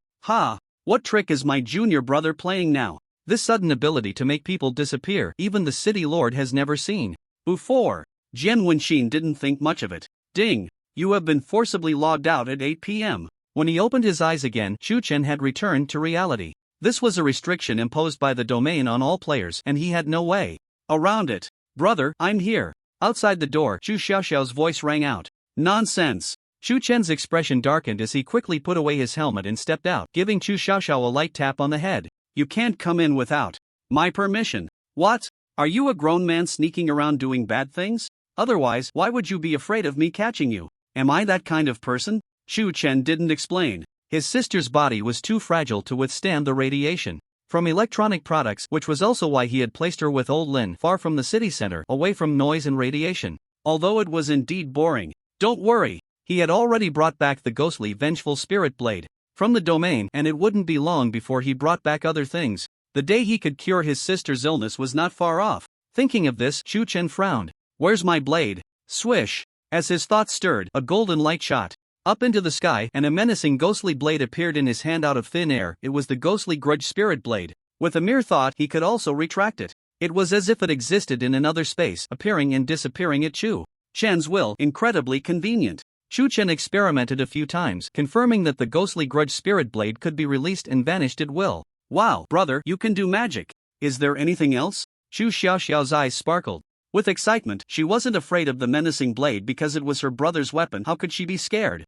What trick is my junior brother playing now? This sudden ability to make people disappear, even the city lord has never seen before. Jian Wenxin didn't think much of it. Ding! You have been forcibly logged out at 8 p.m. When he opened his eyes again, Chu Chen had returned to reality. This was a restriction imposed by the domain on all players, and he had no way around it. Brother, I'm here. Outside the door, Chu Xiaoxiao's voice rang out. Nonsense! Chu Chen's expression darkened as he quickly put away his helmet and stepped out, giving Chu Xiaoxiao a light tap on the head. You can't come in without my permission. What? Are you a grown man sneaking around doing bad things? Otherwise, why would you be afraid of me catching you? Am I that kind of person? Chu Chen didn't explain. His sister's body was too fragile to withstand the radiation from electronic products, which was also why he had placed her with old Lin far from the city center, away from noise and radiation. Although it was indeed boring. Don't worry. He had already brought back the ghostly vengeful spirit blade from the domain, and it wouldn't be long before he brought back other things. The day he could cure his sister's illness was not far off. Thinking of this, Chu Chen frowned. Where's my blade? Swish! As his thoughts stirred, a golden light shot up into the sky, and a menacing ghostly blade appeared in his hand out of thin air. It was the ghostly grudge spirit blade. With a mere thought, he could also retract it. It was as if it existed in another space, appearing and disappearing at Chu Chen's will. Incredibly convenient. Chu Chen experimented a few times, confirming that the ghostly grudge spirit blade could be released and vanished at will. Wow, brother, you can do magic. Is there anything else? Chu Xiaoxiao's eyes sparkled with excitement. She wasn't afraid of the menacing blade because it was her brother's weapon. How could she be scared?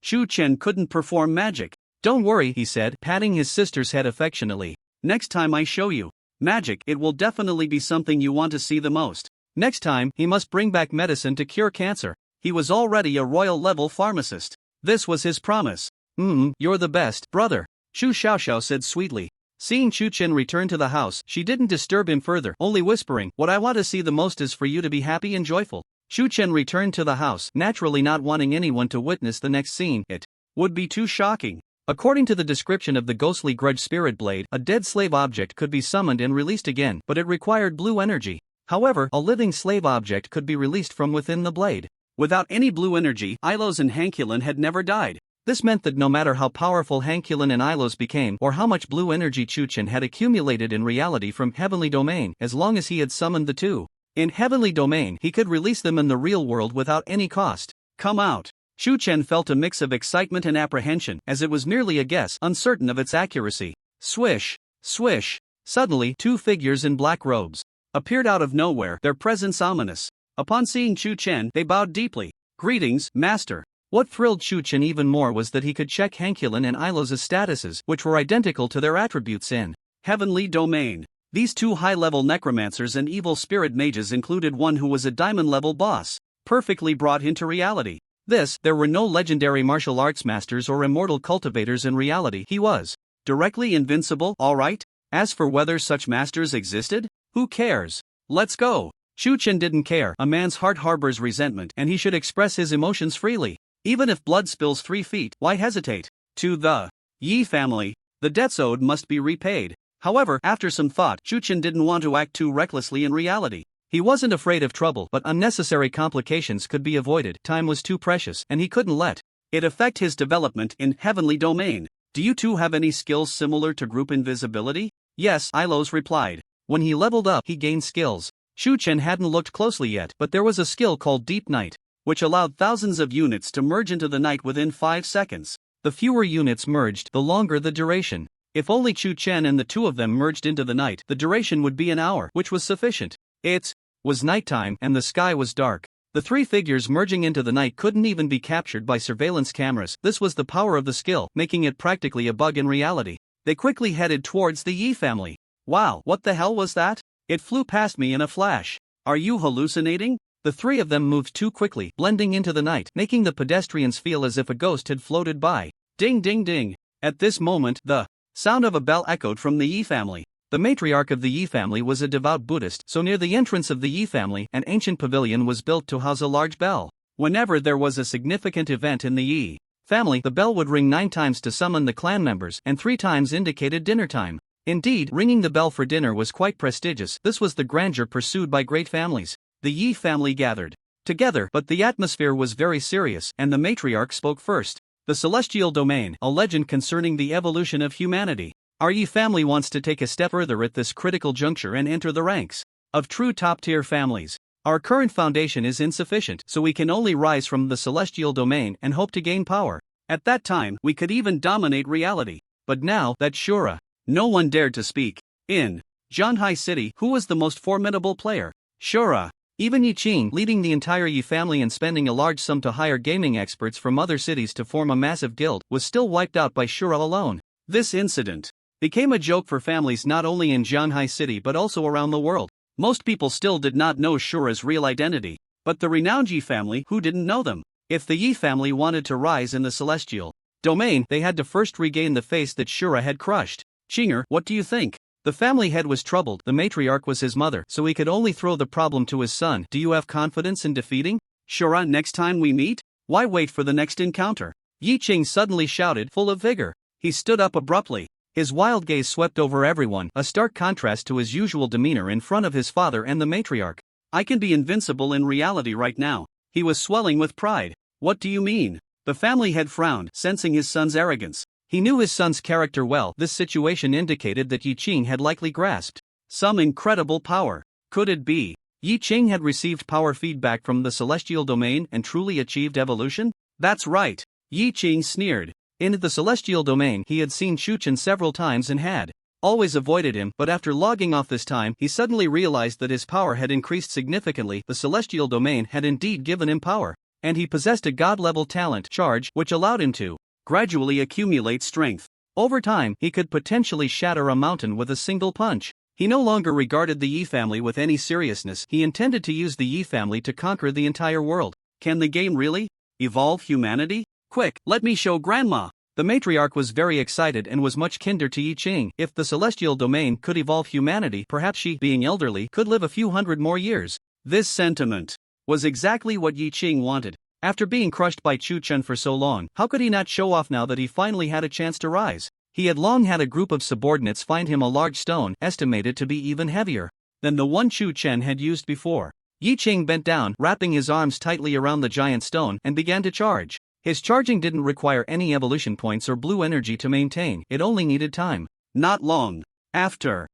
Chu Chen couldn't perform magic. Don't worry, he said, patting his sister's head affectionately. Next time I show you magic, it will definitely be something you want to see the most. Next time, he must bring back medicine to cure cancer. He was already a royal-level pharmacist. This was his promise. You're the best, brother, Shu Xiaoxiao said sweetly. Seeing Chu Chen return to the house, she didn't disturb him further, only whispering, "What I want to see the most is for you to be happy and joyful." Chu Chen returned to the house, naturally not wanting anyone to witness the next scene. It would be too shocking. According to the description of the ghostly grudge spirit blade, a dead slave object could be summoned and released again, but it required blue energy. However, a living slave object could be released from within the blade. Without any blue energy, Ilos and Hankulin had never died. This meant that no matter how powerful Hankulin and Ilos became, or how much blue energy Chu Chen had accumulated in reality from Heavenly Domain, as long as he had summoned the two in Heavenly Domain, he could release them in the real world without any cost. Come out. Chu Chen felt a mix of excitement and apprehension, as it was merely a guess, uncertain of its accuracy. Swish, swish. Suddenly, two figures in black robes appeared out of nowhere, their presence ominous. Upon seeing Chu Chen, they bowed deeply. "Greetings, master." What thrilled Chu Chen even more was that he could check Hankulin and Ilos' statuses, which were identical to their attributes in Heavenly Domain. These two high-level necromancers and evil spirit mages included one who was a diamond-level boss, perfectly brought into reality. There were no legendary martial arts masters or immortal cultivators in reality. He was directly invincible, alright? As for whether such masters existed, who cares? Let's go. Chu Chen didn't care. A man's heart harbors resentment, and he should express his emotions freely. Even if blood spills 3 feet, why hesitate? To the Yi family, the debts owed must be repaid. However, after some thought, Chu Chen didn't want to act too recklessly in reality. He wasn't afraid of trouble, but unnecessary complications could be avoided. Time was too precious, and he couldn't let it affect his development in Heavenly Domain. Do you two have any skills similar to group invisibility? Yes, Ilos replied. When he leveled up, he gained skills. Chu Chen hadn't looked closely yet, but there was a skill called Deep Night, which allowed thousands of units to merge into the night within 5 seconds. The fewer units merged, the longer the duration. If only Chu Chen and the two of them merged into the night, the duration would be an hour, which was sufficient. It was nighttime, and the sky was dark. The three figures merging into the night couldn't even be captured by surveillance cameras. This was the power of the skill, making it practically a bug in reality. They quickly headed towards the Yi family. Wow, what the hell was that? It flew past me in a flash. Are you hallucinating? The three of them moved too quickly, blending into the night, making the pedestrians feel as if a ghost had floated by. Ding ding ding. At this moment, the sound of a bell echoed from the Yi family. The matriarch of the Yi family was a devout Buddhist, so near the entrance of the Yi family, an ancient pavilion was built to house a large bell. Whenever there was a significant event in the Yi family, the bell would ring 9 times to summon the clan members, and 3 times indicated dinner time. Indeed, ringing the bell for dinner was quite prestigious. This was the grandeur pursued by great families. The Yi family gathered together, but the atmosphere was very serious, and the matriarch spoke first. The Celestial Domain, a legend concerning the evolution of humanity. Our Yi family wants to take a step further at this critical juncture and enter the ranks of true top-tier families. Our current foundation is insufficient, so we can only rise from the Celestial Domain and hope to gain power. At that time, we could even dominate reality. But now, that Shura. No one dared to speak. In Zhanghai City, who was the most formidable player? Shura. Even Yi Qing, leading the entire Yi family and spending a large sum to hire gaming experts from other cities to form a massive guild, was still wiped out by Shura alone. This incident became a joke for families not only in Zhanghai City but also around the world. Most people still did not know Shura's real identity. But the renowned Yi family, who didn't know them? If the Yi family wanted to rise in the Celestial Domain, they had to first regain the face that Shura had crushed. Qinger, what do you think? The family head was troubled. The matriarch was his mother, so he could only throw the problem to his son. Do you have confidence in defeating Shura next time we meet? Why wait for the next encounter? Yi Qing suddenly shouted, full of vigor. He stood up abruptly. His wild gaze swept over everyone, a stark contrast to his usual demeanor in front of his father and the matriarch. I can be invincible in reality right now. He was swelling with pride. What do you mean? The family head frowned, sensing his son's arrogance. He knew his son's character well. This situation indicated that Yi Qing had likely grasped some incredible power. Could it be Yi Qing had received power feedback from the Celestial Domain and truly achieved evolution? That's right. Yi Qing sneered. In the Celestial Domain, he had seen Chu Chen several times and had always avoided him, but after logging off this time, he suddenly realized that his power had increased significantly. The Celestial Domain had indeed given him power, and he possessed a god-level talent charge which allowed him to gradually accumulate strength. Over time, he could potentially shatter a mountain with a single punch. He no longer regarded the Yi family with any seriousness. He intended to use the Yi family to conquer the entire world. Can the game really evolve humanity? Quick, let me show Grandma. The matriarch was very excited and was much kinder to Yi Ching. If the celestial domain could evolve humanity, perhaps she, being elderly, could live a few hundred more years. This sentiment was exactly what Yi Ching wanted. After being crushed by Chu Chen for so long, how could he not show off now that he finally had a chance to rise? He had long had a group of subordinates find him a large stone, estimated to be even heavier than the one Chu Chen had used before. Yi Ching bent down, wrapping his arms tightly around the giant stone, and began to charge. His charging didn't require any evolution points or blue energy to maintain, it only needed time. Not long after.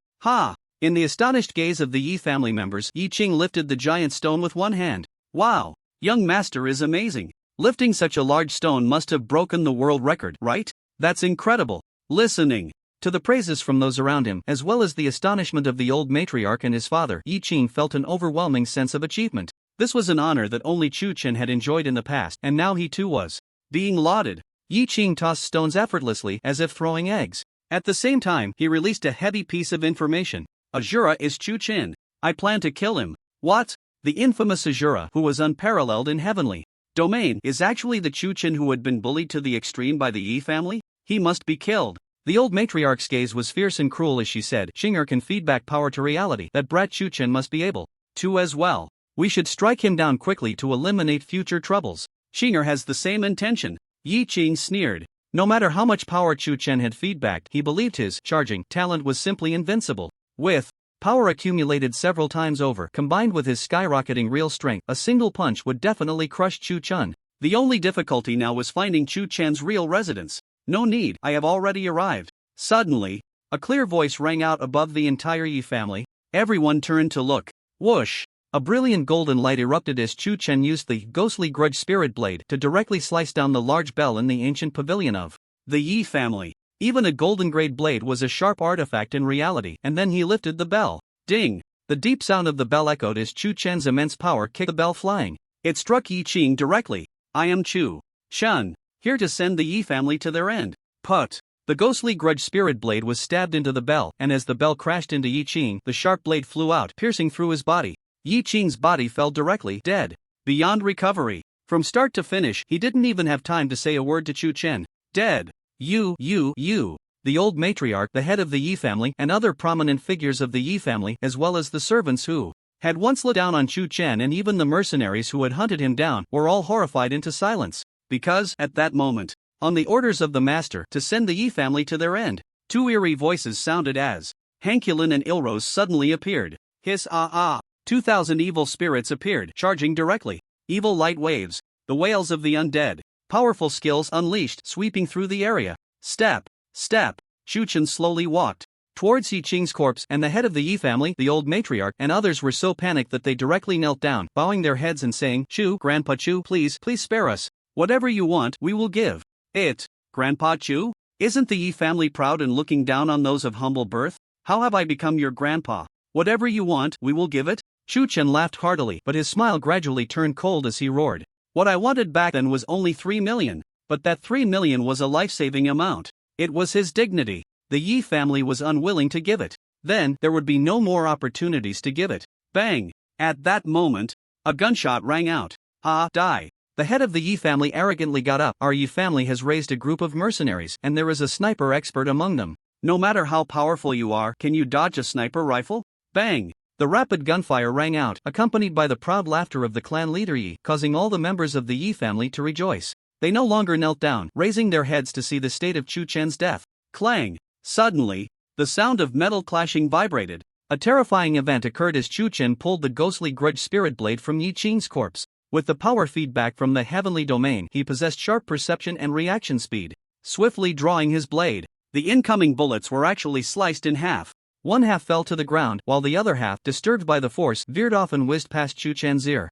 In the astonished gaze of the Yi family members, Yi Ching lifted the giant stone with one hand. Wow! Young master is amazing. Lifting such a large stone must have broken the world record, right? That's incredible. Listening to the praises from those around him, as well as the astonishment of the old matriarch and his father, Yi Ching felt an overwhelming sense of achievement. This was an honor that only Chu Chen had enjoyed in the past, and now he too was being lauded. Yi Ching tossed stones effortlessly, as if throwing eggs. At the same time, he released a heavy piece of information. Azura is Chu Chen. I plan to kill him. What? The infamous Azura, who was unparalleled in heavenly domain, is actually the Chu Chen who had been bullied to the extreme by the Yi family? He must be killed. The old matriarch's gaze was fierce and cruel as she said, Xinger can feed back power to reality. That brat Chu Chen must be able to as well. We should strike him down quickly to eliminate future troubles. Xinger has the same intention. Yi Ching sneered. No matter how much power Chu Chen had feedbacked, he believed his charging talent was simply invincible. With power accumulated several times over, combined with his skyrocketing real strength, a single punch would definitely crush Chu Chen. The only difficulty now was finding Chu Chen's real residence. No need, I have already arrived. Suddenly, a clear voice rang out above the entire Yi family. Everyone turned to look. Whoosh! A brilliant golden light erupted as Chu Chen used the ghostly grudge spirit blade to directly slice down the large bell in the ancient pavilion of the Yi family. Even a golden grade blade was a sharp artifact in reality, and then he lifted the bell. Ding! The deep sound of the bell echoed as Chu Chen's immense power kicked the bell flying. It struck Yi Ching directly. I am Chu Shen, here to send the Yi family to their end. Put! The ghostly grudge spirit blade was stabbed into the bell, and as the bell crashed into Yi Ching, the sharp blade flew out, piercing through his body. Yi Ching's body fell directly dead, beyond recovery. From start to finish, he didn't even have time to say a word to Chu Chen. Dead. You. The old matriarch, the head of the Yi family, and other prominent figures of the Yi family, as well as the servants who had once looked down on Chu Chen and even the mercenaries who had hunted him down, were all horrified into silence. Because, at that moment, on the orders of the master to send the Yi family to their end, two eerie voices sounded as Hankulin and Ilrose suddenly appeared. Hiss 2,000 evil spirits appeared, charging directly. Evil light waves, the wails of the undead. Powerful skills unleashed, sweeping through the area. Step. Chu Chen slowly walked towards Yi Ching's corpse, and the head of the Yi family, the old matriarch, and others were so panicked that they directly knelt down, bowing their heads and saying, Chu, Grandpa Chu, please spare us. Whatever you want, we will give it. Grandpa Chu? Isn't the Yi family proud and looking down on those of humble birth? How have I become your grandpa? Whatever you want, we will give it. Chu Chen laughed heartily, but his smile gradually turned cold as he roared. What I wanted back then was only 3 million. But that 3 million was a life-saving amount. It was his dignity. The Yi family was unwilling to give it. Then, there would be no more opportunities to give it. Bang! At that moment, a gunshot rang out. Die! The head of the Yi family arrogantly got up. Our Yi family has raised a group of mercenaries, and there is a sniper expert among them. No matter how powerful you are, can you dodge a sniper rifle? Bang! The rapid gunfire rang out, accompanied by the proud laughter of the clan leader Yi, causing all the members of the Yi family to rejoice. They no longer knelt down, raising their heads to see the state of Chu Chen's death. Clang! Suddenly, the sound of metal clashing vibrated. A terrifying event occurred as Chu Chen pulled the ghostly grudge spirit blade from Yi Ching's corpse. With the power feedback from the heavenly domain, he possessed sharp perception and reaction speed. Swiftly drawing his blade, the incoming bullets were actually sliced in half. One half fell to the ground, while the other half, disturbed by the force, veered off and whizzed past Chu Chen's ear.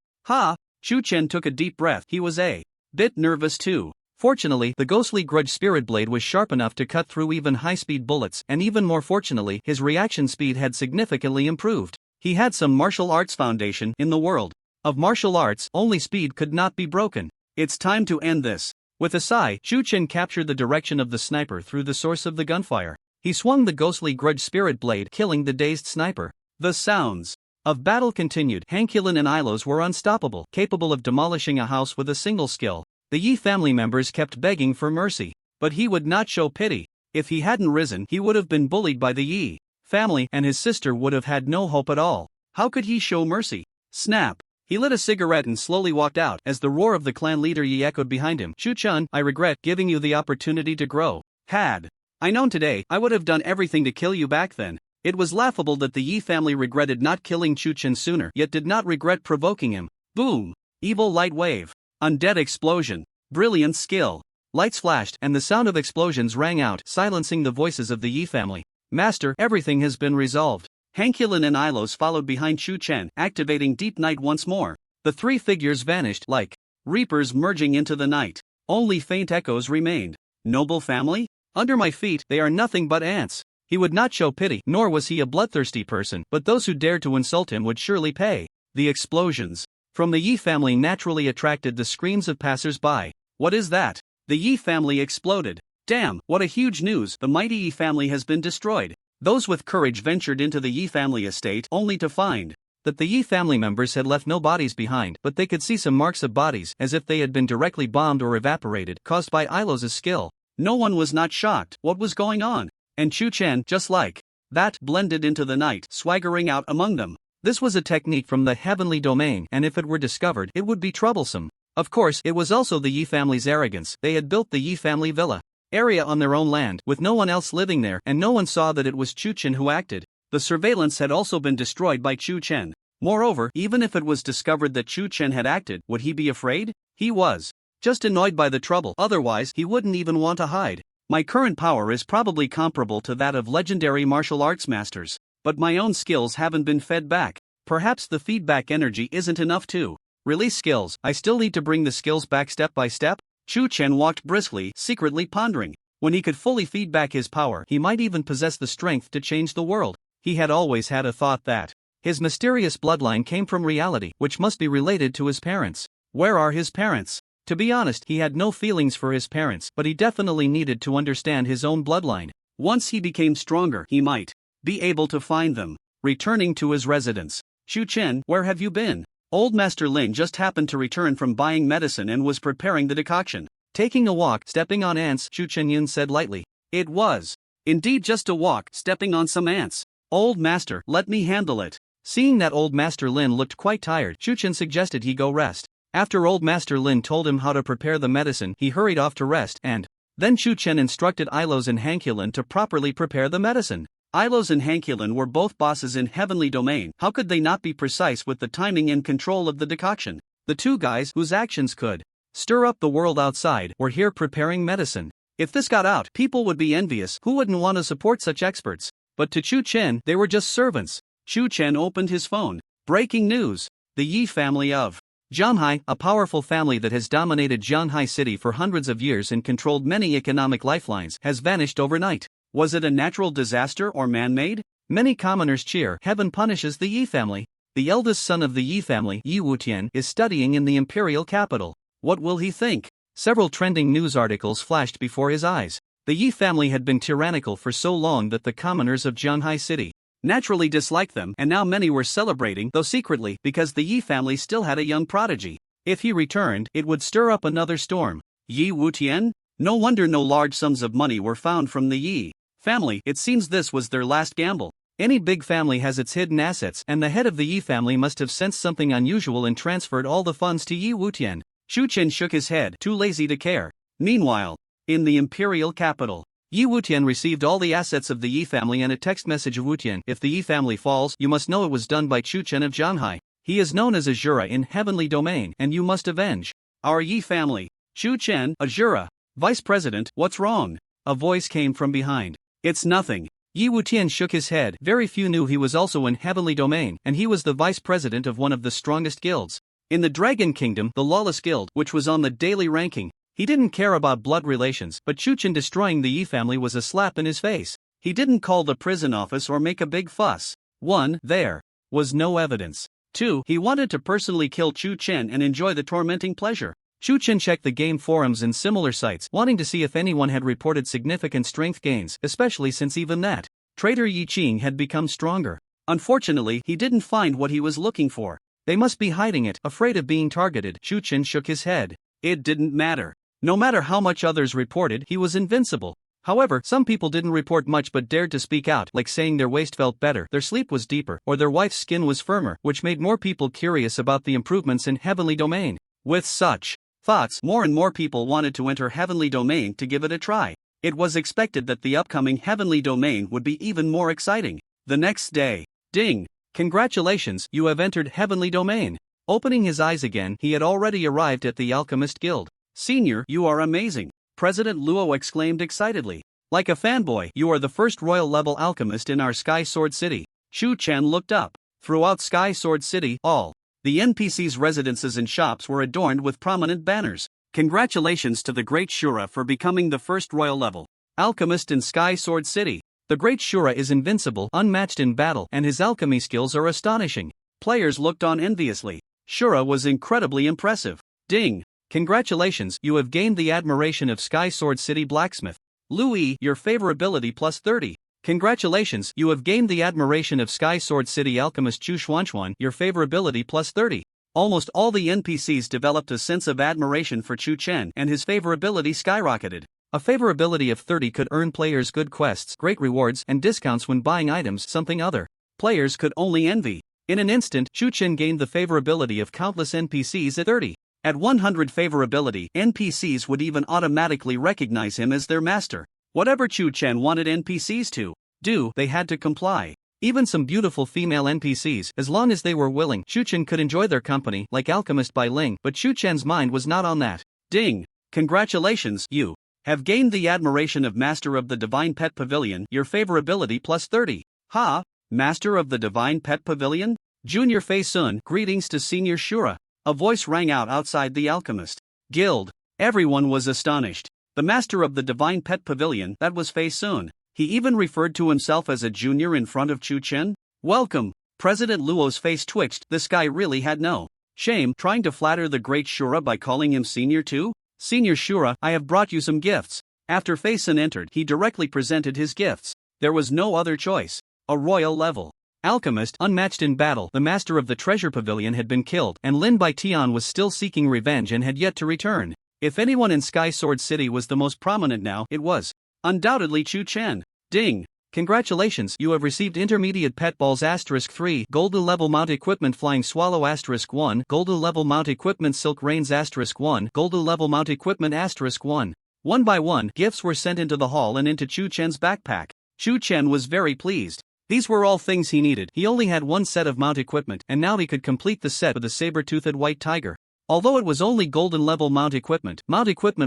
Chu Chen took a deep breath. He was a bit nervous too. Fortunately, the ghostly grudge spirit blade was sharp enough to cut through even high-speed bullets, and even more fortunately, his reaction speed had significantly improved. He had some martial arts foundation in the world of martial arts. Only speed could not be broken. It's time to end this. With a sigh, Chu Chen captured the direction of the sniper through the source of the gunfire. He swung the ghostly grudge spirit blade, killing the dazed sniper. The sounds of battle continued. Hankulin and Ilos were unstoppable, capable of demolishing a house with a single skill. The Yi family members kept begging for mercy, but he would not show pity. If he hadn't risen, he would have been bullied by the Yi family, and his sister would have had no hope at all. How could he show mercy? Snap! He lit a cigarette and slowly walked out as the roar of the clan leader Yi echoed behind him. Chu-chan, I regret giving you the opportunity to grow. Had I known today, I would have done everything to kill you back then. It was laughable that the Yi family regretted not killing Chu-chan sooner, yet did not regret provoking him. Boom! Evil light wave. Undead explosion. Brilliant skill. Lights flashed, and the sound of explosions rang out, silencing the voices of the Yi family. Master, everything has been resolved. Hankulin and Ilos followed behind Chu-chan, activating Deep Night once more. The three figures vanished like reapers merging into the night. Only faint echoes remained. Noble family? Under my feet, they are nothing but ants. He would not show pity, nor was he a bloodthirsty person, but those who dared to insult him would surely pay. The explosions from the Yi family naturally attracted the screams of passers-by. What is that? The Yi family exploded. Damn, what a huge news, the mighty Yi family has been destroyed. Those with courage ventured into the Yi family estate only to find that the Yi family members had left no bodies behind, but they could see some marks of bodies as if they had been directly bombed or evaporated, caused by Ilos' skill. No one was not shocked. What was going on? And Chu-chan, just like that, blended into the night, swaggering out among them. This was a technique from the heavenly domain, and if it were discovered, it would be troublesome. Of course, it was also the Yi family's arrogance. They had built the Yi family villa area on their own land, with no one else living there, and no one saw that it was Chu-chan who acted. The surveillance had also been destroyed by Chu-chan. Moreover, even if it was discovered that Chu-chan had acted, would he be afraid? He was just annoyed by the trouble, otherwise he wouldn't even want to hide. My current power is probably comparable to that of legendary martial arts masters, but my own skills haven't been fed back. Perhaps the feedback energy isn't enough to release skills. I still need to bring the skills back step by step. Chu-chan walked briskly, secretly pondering. When he could fully feed back his power, he might even possess the strength to change the world. He had always had a thought that his mysterious bloodline came from reality, which must be related to his parents. Where are his parents? To be honest, he had no feelings for his parents, but he definitely needed to understand his own bloodline. Once he became stronger, he might be able to find them. Returning to his residence. Chu-chan, where have you been? Old Master Lin just happened to return from buying medicine and was preparing the decoction. Taking a walk, stepping on ants, Chu-chan said lightly. It was indeed just a walk, stepping on some ants. Old Master, let me handle it. Seeing that Old Master Lin looked quite tired, Chu-chan suggested he go rest. After Old Master Lin told him how to prepare the medicine, he hurried off to rest, and then Chu-chan instructed Ilos and Hankulin to properly prepare the medicine. Ilos and Hankulin were both bosses in Heavenly Domain. How could they not be precise with the timing and control of the decoction? The two guys, whose actions could stir up the world outside, were here preparing medicine. If this got out, people would be envious. Who wouldn't want to support such experts? But to Chu-chan, they were just servants. Chu-chan opened his phone. Breaking news. The Yi family of Zhanghai, a powerful family that has dominated Zhanghai City for hundreds of years and controlled many economic lifelines, has vanished overnight. Was it a natural disaster or man-made? Many commoners cheer. Heaven punishes the Yi family. The eldest son of the Yi family, Yi Wutian, is studying in the imperial capital. What will he think? Several trending news articles flashed before his eyes. The Yi family had been tyrannical for so long that the commoners of Zhanghai City naturally disliked them, and now many were celebrating, though secretly, because the Yi family still had a young prodigy. If he returned, it would stir up another storm. Yi Wutian? No wonder no large sums of money were found from the Yi family. It seems this was their last gamble. Any big family has its hidden assets, and the head of the Yi family must have sensed something unusual and transferred all the funds to Yi Wutian. Chu-chan shook his head, too lazy to care. Meanwhile, in the imperial capital, Yi Wutian received all the assets of the Yi family and a text message of Wutian. If the Yi family falls, you must know it was done by Chu-chan of Zhanghai. He is known as Azura in Heavenly Domain, and you must avenge our Yi family. Chu-chan, Azura, Vice President, what's wrong? A voice came from behind. It's nothing. Yi Wutian shook his head. Very few knew he was also in Heavenly Domain, and he was the vice president of one of the strongest guilds in the Dragon Kingdom, the Lawless Guild, which was on the daily ranking. He didn't care about blood relations, but Chu-chan destroying the Yi family was a slap in his face. He didn't call the prison office or make a big fuss. 1. There was no evidence. 2. He wanted to personally kill Chu-chan and enjoy the tormenting pleasure. Chu Chen checked the game forums and similar sites, wanting to see if anyone had reported significant strength gains, especially since even that traitor Yi Qing had become stronger. Unfortunately, he didn't find what he was looking for. They must be hiding it, afraid of being targeted. Chu Chen shook his head. It didn't matter. No matter how much others reported, he was invincible. However, some people didn't report much but dared to speak out, like saying their waist felt better, their sleep was deeper, or their wife's skin was firmer, which made more people curious about the improvements in Heavenly Domain. With such thoughts, more and more people wanted to enter Heavenly Domain to give it a try. It was expected that the upcoming Heavenly Domain would be even more exciting. The next day, ding! Congratulations, you have entered Heavenly Domain. Opening his eyes again, he had already arrived at the Alchemist Guild. Senior, you are amazing, President Luo exclaimed excitedly. Like a fanboy, you are the first royal level alchemist in our Sky Sword City. Chu Chen looked up. Throughout Sky Sword City, all the NPCs' residences and shops were adorned with prominent banners. Congratulations to the Great Shura for becoming the first royal level alchemist in Sky Sword City. The Great Shura is invincible, unmatched in battle, and his alchemy skills are astonishing. Players looked on enviously. Shura was incredibly impressive. Ding! Congratulations, you have gained the admiration of Sky Sword City Blacksmith. Louis, your favorability plus 30. Congratulations, you have gained the admiration of Sky Sword City Alchemist Chu Xuanchuan, your favorability plus 30. Almost all the NPCs developed a sense of admiration for Chu Chen, and his favorability skyrocketed. A favorability of 30 could earn players good quests, great rewards, and discounts when buying items, something other players could only envy. In an instant, Chu Chen gained the favorability of countless NPCs at 30. At 100 favorability, NPCs would even automatically recognize him as their master. Whatever Chu Chen wanted NPCs to do, they had to comply. Even some beautiful female NPCs, as long as they were willing, Chu Chen could enjoy their company, like Alchemist Bai Ling, but Chu Chen's mind was not on that. Ding! Congratulations, you have gained the admiration of Master of the Divine Pet Pavilion, your favorability plus 30. Ha! Master of the Divine Pet Pavilion? Junior Fei Sun, greetings to Senior Shura. A voice rang out outside the Alchemist Guild. Everyone was astonished. The Master of the Divine Pet Pavilion, that was Fei Sun. He even referred to himself as a junior in front of Chu Chen. Welcome. President Luo's face twitched. This guy really had no shame, trying to flatter the Great Shura by calling him Senior too. Senior Shura, I have brought you some gifts. After Fei Sun entered, he directly presented his gifts. There was no other choice. A royal level alchemist, unmatched in battle, the master of the treasure pavilion had been killed, and Lin Bai Tian was still seeking revenge and had yet to return. If anyone in Sky Sword City was the most prominent now, it was undoubtedly Chu Chen. Ding! Congratulations, you have received Intermediate Pet Balls *3, Golden Level Mount Equipment Flying Swallow *1, Golden Level Mount Equipment Silk Reins *1, Golden Level Mount Equipment *1. One by one, gifts were sent into the hall and into Chu Chen's backpack. Chu Chen was very pleased. These were all things he needed. He only had one set of mount equipment, and now he could complete the set with a saber-toothed white tiger. Although it was only golden level mount equipment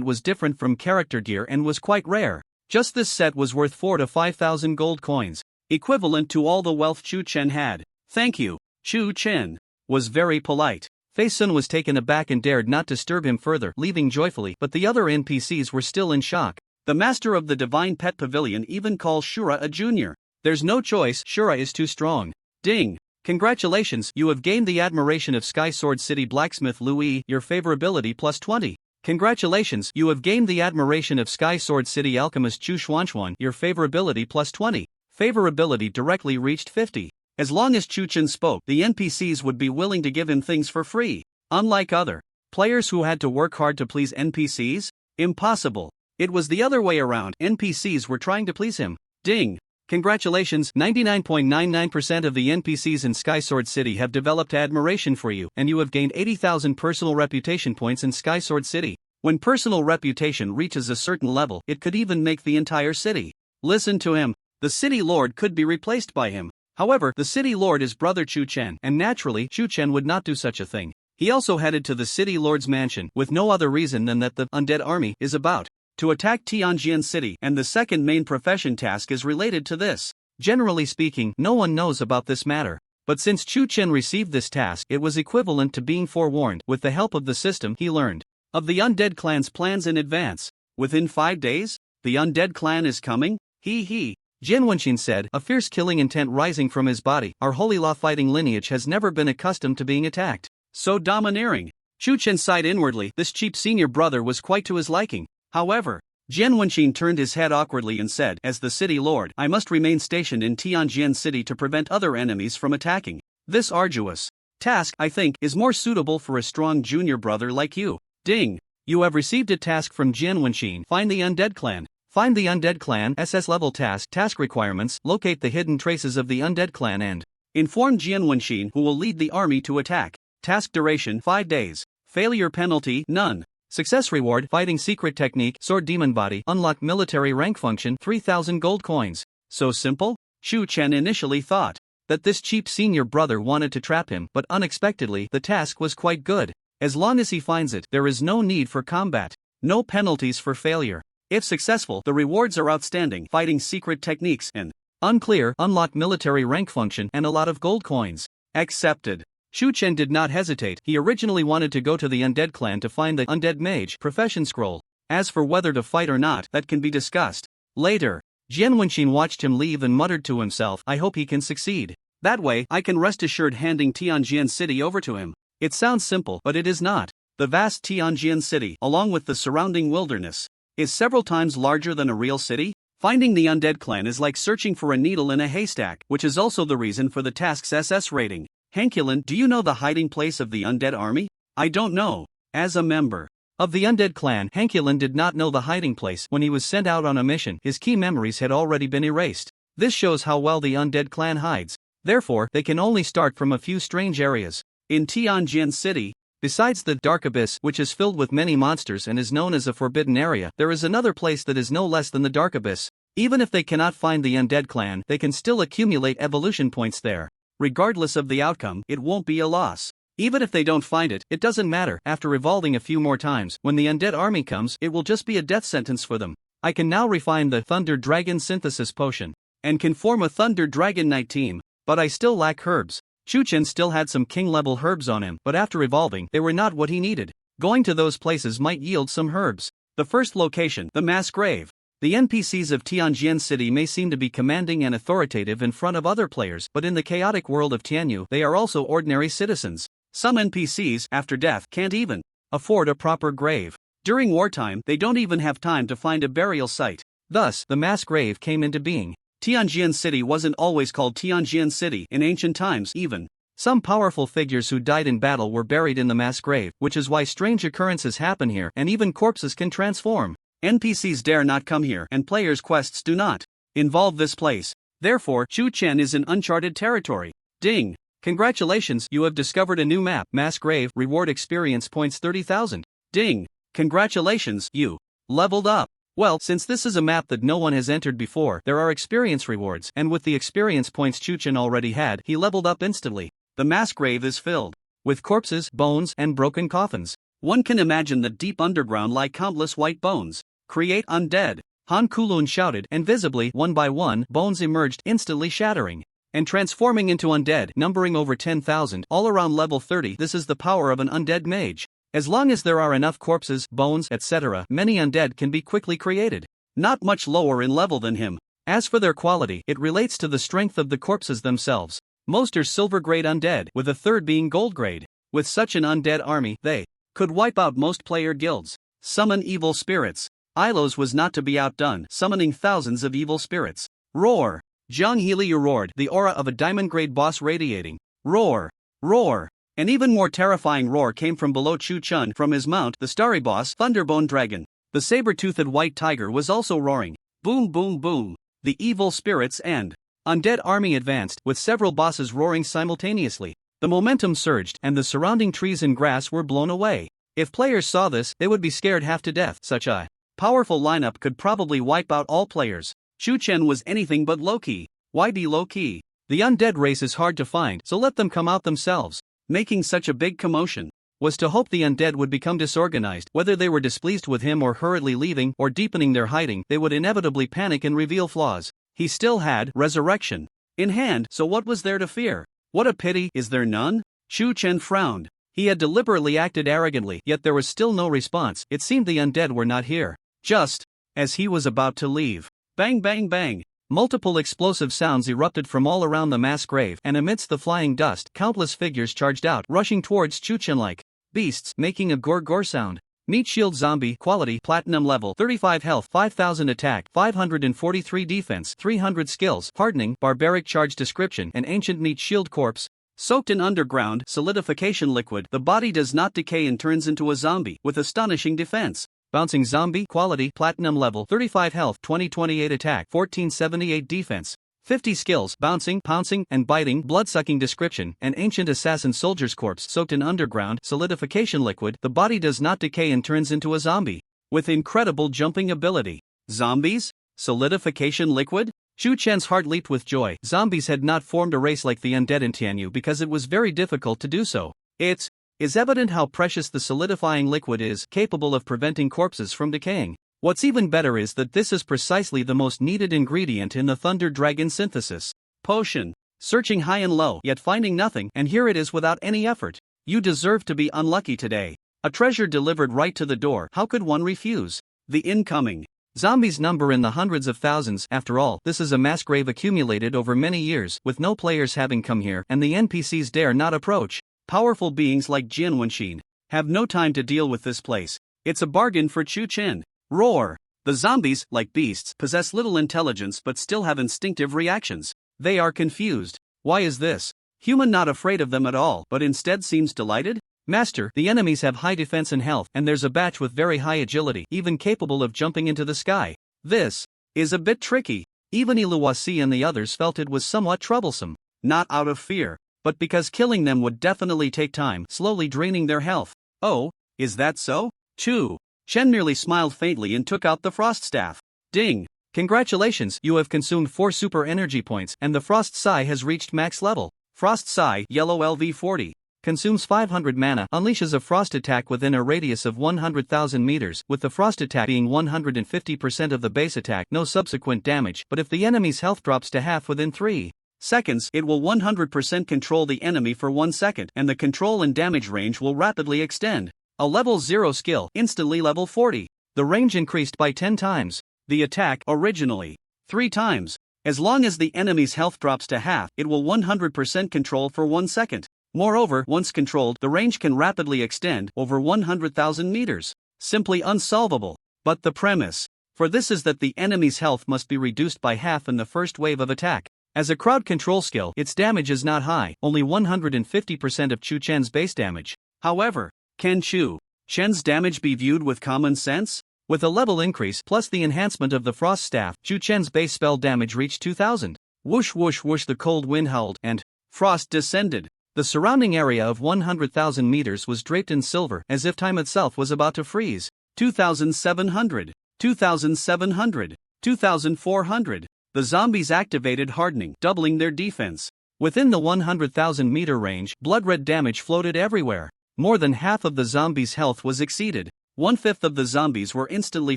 was different from character gear and was quite rare. Just this set was worth 4,000 to 5,000 gold coins, equivalent to all the wealth Chu Chen had. Thank you. Chu Chen was very polite. Fei Sun was taken aback and dared not disturb him further, leaving joyfully, but the other NPCs were still in shock. The master of the Divine Pet Pavilion even calls Shura a junior. There's no choice, Shura is too strong. Ding! Congratulations, you have gained the admiration of Sky Sword City Blacksmith Louis, your favorability plus 20. Congratulations, you have gained the admiration of Sky Sword City Alchemist Chu Xuanchuan, your favorability plus 20. Favorability directly reached 50. As long as Chu Chen spoke, the NPCs would be willing to give him things for free. Unlike other players who had to work hard to please NPCs, impossible. It was the other way around, NPCs were trying to please him. Ding! Congratulations, 99.99% of the NPCs in Sky Sword City have developed admiration for you, and you have gained 80,000 personal reputation points in Sky Sword City. When personal reputation reaches a certain level, it could even make the entire city listen to him. The city lord could be replaced by him. However, the city lord is brother Chu Chen, and naturally, Chu Chen would not do such a thing. He also headed to the city lord's mansion, with no other reason than that the undead army is about to attack Tianjin City, and the second main profession task is related to this. Generally speaking, no one knows about this matter. But since Chu Chen received this task, it was equivalent to being forewarned. With the help of the system, he learned of the undead clan's plans in advance. Within 5 days, the undead clan is coming? He. Jian Wenxin said, a fierce killing intent rising from his body. Our holy law fighting lineage has never been accustomed to being attacked so domineering. Chu Chen sighed inwardly. This cheap senior brother was quite to his liking. However, Jian Wenqin turned his head awkwardly and said, "As the city lord, I must remain stationed in Tianjin City to prevent other enemies from attacking. This arduous task, I think, is more suitable for a strong junior brother like you." Ding! You have received a task from Jian Wenqin. Find the undead clan. Find the undead clan. SS level task requirements. Locate the hidden traces of the undead clan and inform Jian Wenqin, who will lead the army to attack. Task duration 5 days. Failure penalty none. Success reward: fighting secret technique, sword demon body, unlock military rank function, 3,000 gold coins. So simple? Chu Chen initially thought that this cheap senior brother wanted to trap him, but unexpectedly the task was quite good. As long as he finds it, there is no need for combat. No penalties for failure. If successful, the rewards are outstanding: fighting secret techniques and unclear, unlock military rank function, and a lot of gold coins. Accepted. Chu Chen did not hesitate. He originally wanted to go to the undead clan to find the undead mage profession scroll. As for whether to fight or not, that can be discussed later. Jian Wenqin watched him leave and muttered to himself, "I hope he can succeed. That way, I can rest assured handing Tianjin City over to him." It sounds simple, but it is not. The vast Tianjin City, along with the surrounding wilderness, is several times larger than a real city. Finding the undead clan is like searching for a needle in a haystack, which is also the reason for the task's SS rating. Hankulin, do you know the hiding place of the undead army? I don't know. As a member of the undead clan, Hankulin did not know the hiding place. When he was sent out on a mission, his key memories had already been erased. This shows how well the undead clan hides. Therefore, they can only start from a few strange areas. In Tianjin City, besides the Dark Abyss, which is filled with many monsters and is known as a forbidden area, there is another place that is no less than the Dark Abyss. Even if they cannot find the undead clan, they can still accumulate evolution points there. Regardless of the outcome, it won't be a loss. Even if they don't find it, it doesn't matter. After evolving a few more times, when the undead army comes, it will just be a death sentence for them. I can now refine the Thunder Dragon Synthesis Potion and can form a Thunder Dragon Knight team, but I still lack herbs. Chu Chen still had some king-level herbs on him, but after evolving, they were not what he needed. Going to those places might yield some herbs. The first location, the mass grave. The NPCs of Tianjin City may seem to be commanding and authoritative in front of other players, but in the chaotic world of Tianyu, they are also ordinary citizens. Some NPCs, after death, can't even afford a proper grave. During wartime, they don't even have time to find a burial site. Thus, the mass grave came into being. Tianjin City wasn't always called Tianjin City. In ancient times, even some powerful figures who died in battle were buried in the mass grave, which is why strange occurrences happen here, and even corpses can transform. NPCs dare not come here, and players' quests do not involve this place. Therefore, Chu Chen is in uncharted territory. Ding! Congratulations, you have discovered a new map. Mass grave, reward experience points 30,000. Ding! Congratulations, you leveled up. Well, since this is a map that no one has entered before, there are experience rewards, and with the experience points Chu Chen already had, he leveled up instantly. The mass grave is filled with corpses, bones, and broken coffins. One can imagine that deep underground lie countless white bones. Create undead. Han Kulun shouted, and visibly, one by one, bones emerged, instantly shattering and transforming into undead, numbering over 10,000, all around level 30. This is the power of an undead mage. As long as there are enough corpses, bones, etc., many undead can be quickly created. Not much lower in level than him. As for their quality, it relates to the strength of the corpses themselves. Most are silver grade undead, with a third being gold grade. With such an undead army, they could wipe out most player guilds. Summon evil spirits. Ilos was not to be outdone, summoning thousands of evil spirits. Roar! Zhang Heiliu roared, the aura of a diamond-grade boss radiating. Roar! Roar! An even more terrifying roar came from below Chu Chen from his mount, the starry boss, Thunderbone Dragon. The saber-toothed white tiger was also roaring. Boom boom boom! The evil spirits and undead army advanced, with several bosses roaring simultaneously. The momentum surged, and the surrounding trees and grass were blown away. If players saw this, they would be scared half to death. Such a powerful lineup could probably wipe out all players. Chu Chen was anything but low-key. Why be low-key? The undead race is hard to find, so let them come out themselves. Making such a big commotion was to hope the undead would become disorganized. Whether they were displeased with him or hurriedly leaving or deepening their hiding, they would inevitably panic and reveal flaws. He still had resurrection in hand, so what was there to fear? What a pity, is there none? Chu Chen frowned. He had deliberately acted arrogantly, yet there was still no response. It seemed the undead were not here. Just as he was about to leave. Bang bang bang! Multiple explosive sounds erupted from all around the mass grave, and amidst the flying dust, countless figures charged out, rushing towards Chu Chen like beasts making a gore sound. Meat Shield Zombie Quality Platinum Level 35 Health 5000 Attack 543 Defense 300 Skills Hardening Barbaric Charge Description An Ancient Meat Shield Corpse. Soaked in underground solidification liquid, the body does not decay and turns into a zombie with astonishing defense. Bouncing Zombie Quality Platinum Level 35 Health 2028 Attack 1478 Defense 50 Skills Bouncing, Pouncing, and Biting Bloodsucking Description An ancient assassin soldier's corpse soaked in underground solidification liquid, the body does not decay and turns into a zombie with incredible jumping ability. Zombies? Solidification liquid? Chu Chen's heart leaped with joy. Zombies had not formed a race like the undead in Tianyu because it was very difficult to do so. It is evident how precious the solidifying liquid is, capable of preventing corpses from decaying. What's even better is that this is precisely the most needed ingredient in the Thunder Dragon synthesis potion. Searching high and low, yet finding nothing, and here it is without any effort. You deserve to be unlucky today. A treasure delivered right to the door, how could one refuse? The incoming zombies number in the hundreds of thousands. After all, this is a mass grave accumulated over many years, with no players having come here, and the NPCs dare not approach. Powerful beings like Jian Wenxin have no time to deal with this place. It's a bargain for Chu Chen. Roar! The zombies, like beasts, possess little intelligence but still have instinctive reactions. They are confused. Why is this? Human not afraid of them at all, but instead seems delighted? Master, the enemies have high defense and health, and there's a batch with very high agility, even capable of jumping into the sky. This is a bit tricky. Even Iluwasi and the others felt it was somewhat troublesome. Not out of fear, but because killing them would definitely take time, slowly draining their health. Oh, is that so? Chu Chen merely smiled faintly and took out the frost staff. Ding! Congratulations, you have consumed 4 super energy points and the frost Sai has reached max level. Frost Sai, yellow LV40. Consumes 500 mana, unleashes a frost attack within a radius of 100,000 meters, with the frost attack being 150% of the base attack, no subsequent damage, but if the enemy's health drops to half within 3 seconds, it will 100% control the enemy for 1 second, and the control and damage range will rapidly extend. A level 0 skill, instantly level 40. The range increased by 10 times. The attack, originally 3 times. As long as the enemy's health drops to half, it will 100% control for 1 second. Moreover, once controlled, the range can rapidly extend over 100,000 meters. Simply unsolvable. But the premise for this is that the enemy's health must be reduced by half in the first wave of attack. As a crowd control skill, its damage is not high, only 150% of Chu Chen's base damage. However, can Chu Chen's damage be viewed with common sense? With a level increase plus the enhancement of the frost staff, Chu Chen's base spell damage reached 2000. Whoosh whoosh whoosh, the cold wind howled, and frost descended. The surrounding area of 100,000 meters was draped in silver, as if time itself was about to freeze. 2,700, 2,700, 2,400. The zombies activated hardening, doubling their defense. Within the 100,000 meter range, blood-red damage floated everywhere. More than half of the zombies' health was exceeded. 1/5 of the zombies were instantly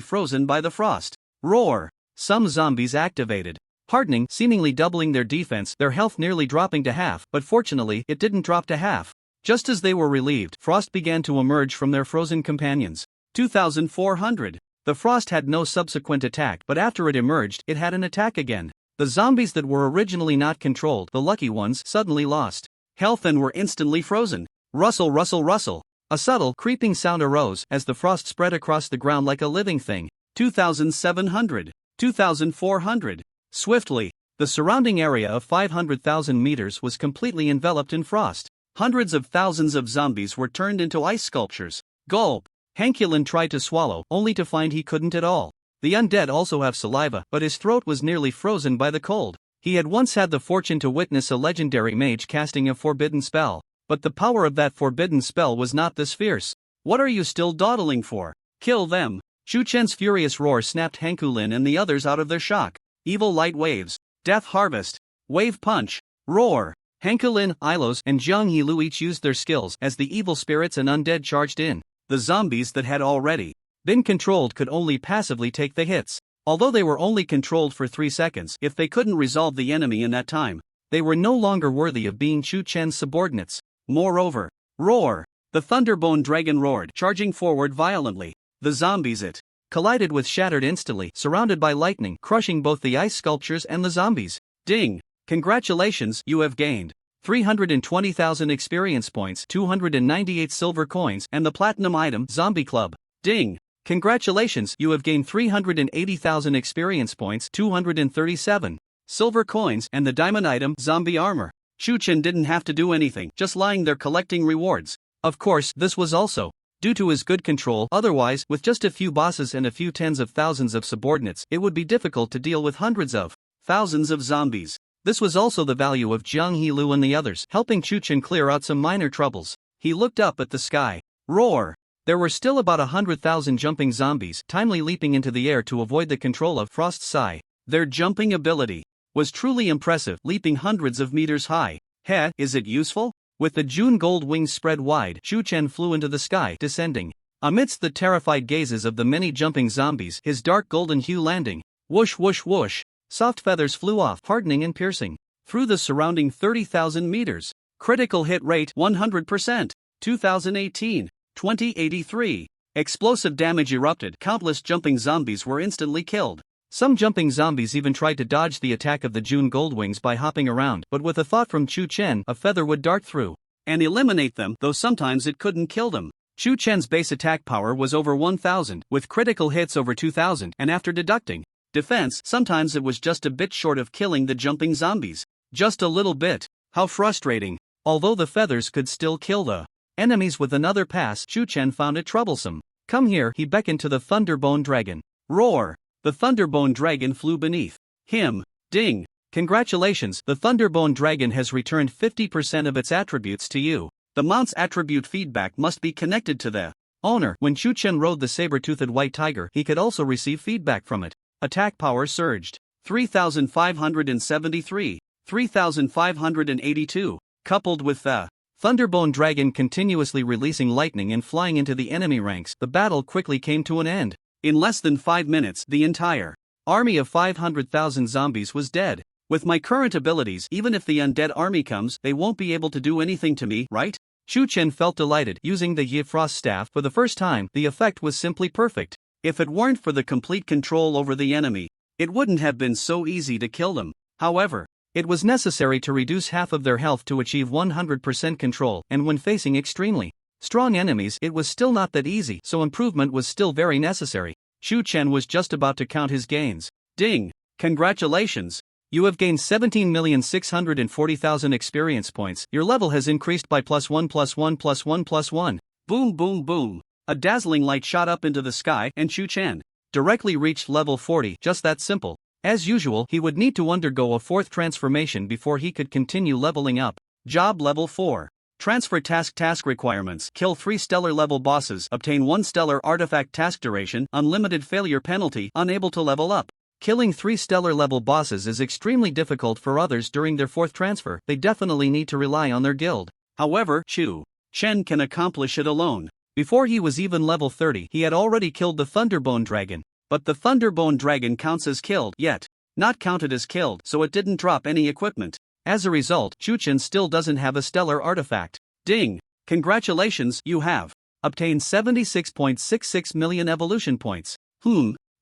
frozen by the frost. Roar! Some zombies activated hardening, seemingly doubling their defense, their health nearly dropping to half, but fortunately, it didn't drop to half. Just as they were relieved, frost began to emerge from their frozen companions. 2,400. The frost had no subsequent attack, but after it emerged, it had an attack again. The zombies that were originally not controlled, the lucky ones, suddenly lost health and were instantly frozen. Rustle, rustle, rustle. A subtle, creeping sound arose as the frost spread across the ground like a living thing. 2,700. 2,400. Swiftly, the surrounding area of 500,000 meters was completely enveloped in frost. Hundreds of thousands of zombies were turned into ice sculptures. Gulp! Hankulin tried to swallow, only to find he couldn't at all. The undead also have saliva, but his throat was nearly frozen by the cold. He had once had the fortune to witness a legendary mage casting a forbidden spell. But the power of that forbidden spell was not this fierce. What are you still dawdling for? Kill them! Chu Chen's furious roar snapped Hankulin and the others out of their shock. Evil light waves. Death harvest. Wave punch. Roar! Hankulin, Ilos, and Zhang Yilu each used their skills as the evil spirits and undead charged in. The zombies that had already been controlled could only passively take the hits. Although they were only controlled for 3 seconds, if they couldn't resolve the enemy in that time, they were no longer worthy of being Chu Chen's subordinates. Moreover, roar! The Thunderbone dragon roared, charging forward violently. The zombies it collided with shattered instantly, surrounded by lightning, crushing both the ice sculptures and the zombies. Ding! Congratulations, you have gained 320,000 experience points, 298 silver coins, and the platinum item, Zombie Club. Ding! Congratulations, you have gained 380,000 experience points, 237 silver coins, and the diamond item, Zombie Armor. Chu-Chen didn't have to do anything, just lying there collecting rewards. Of course, this was also due to his good control. Otherwise, with just a few bosses and a few tens of thousands of subordinates, it would be difficult to deal with hundreds of thousands of zombies. This was also the value of Jiang He-Lu and the others, helping Chu-Chen clear out some minor troubles. He looked up at the sky. Roar! There were still about 100,000 jumping zombies, timely leaping into the air to avoid the control of Frost Sai. Their jumping ability was truly impressive, leaping hundreds of meters high. Heh, is it useful? With the June gold wings spread wide, Chu-Chen flew into the sky, descending. Amidst the terrified gazes of the many jumping zombies, his dark golden hue landing. Whoosh whoosh whoosh. Soft feathers flew off, hardening and piercing through the surrounding 30,000 meters. Critical hit rate 100%. 2018. 2083. Explosive damage erupted. Countless jumping zombies were instantly killed. Some jumping zombies even tried to dodge the attack of the June Goldwings by hopping around, but with a thought from Chu-Chen, a feather would dart through and eliminate them, though sometimes it couldn't kill them. Chu-Chen's base attack power was over 1,000, with critical hits over 2,000, and after deducting defense, sometimes it was just a bit short of killing the jumping zombies. Just a little bit. How frustrating. Although the feathers could still kill the enemies with another pass, Chu-Chen found it troublesome. Come here, he beckoned to the Thunderbone Dragon. Roar! The Thunderbone Dragon flew beneath him. Ding! Congratulations, the Thunderbone Dragon has returned 50% of its attributes to you. The mount's attribute feedback must be connected to the owner. When Chu-Chen rode the saber-toothed white tiger, he could also receive feedback from it. Attack power surged. 3,573, 3,582. Coupled with the Thunderbone Dragon continuously releasing lightning and flying into the enemy ranks, the battle quickly came to an end. In less than 5 minutes, the entire army of 500,000 zombies was dead. With my current abilities, even if the undead army comes, they won't be able to do anything to me, right? Chu-Chen felt delighted. Using the Yi Frost staff for the first time, the effect was simply perfect. If it weren't for the complete control over the enemy, it wouldn't have been so easy to kill them. However, it was necessary to reduce half of their health to achieve 100% control, and when facing extremely strong enemies, it was still not that easy, so improvement was still very necessary. Chu-Chen was just about to count his gains. Ding! Congratulations! You have gained 17,640,000 experience points. Your level has increased by +1 +1 +1 +1. Boom boom boom. A dazzling light shot up into the sky, and Chu-Chen directly reached level 40. Just that simple. As usual, he would need to undergo a fourth transformation before he could continue leveling up. Job level 4. Transfer task requirements. Kill 3 stellar level bosses. Obtain 1 stellar artifact. Task duration, unlimited failure penalty, unable to level up. Killing 3 stellar level bosses is extremely difficult for others during their fourth transfer. They definitely need to rely on their guild. However, Chu-Chen can accomplish it alone. Before he was even level 30, he had already killed the Thunderbone Dragon. But the Thunderbone Dragon counts as killed, yet not counted as killed, so it didn't drop any equipment. As a result, Chu-Chen still doesn't have a stellar artifact. Ding! Congratulations, you have obtained 76.66 million evolution points.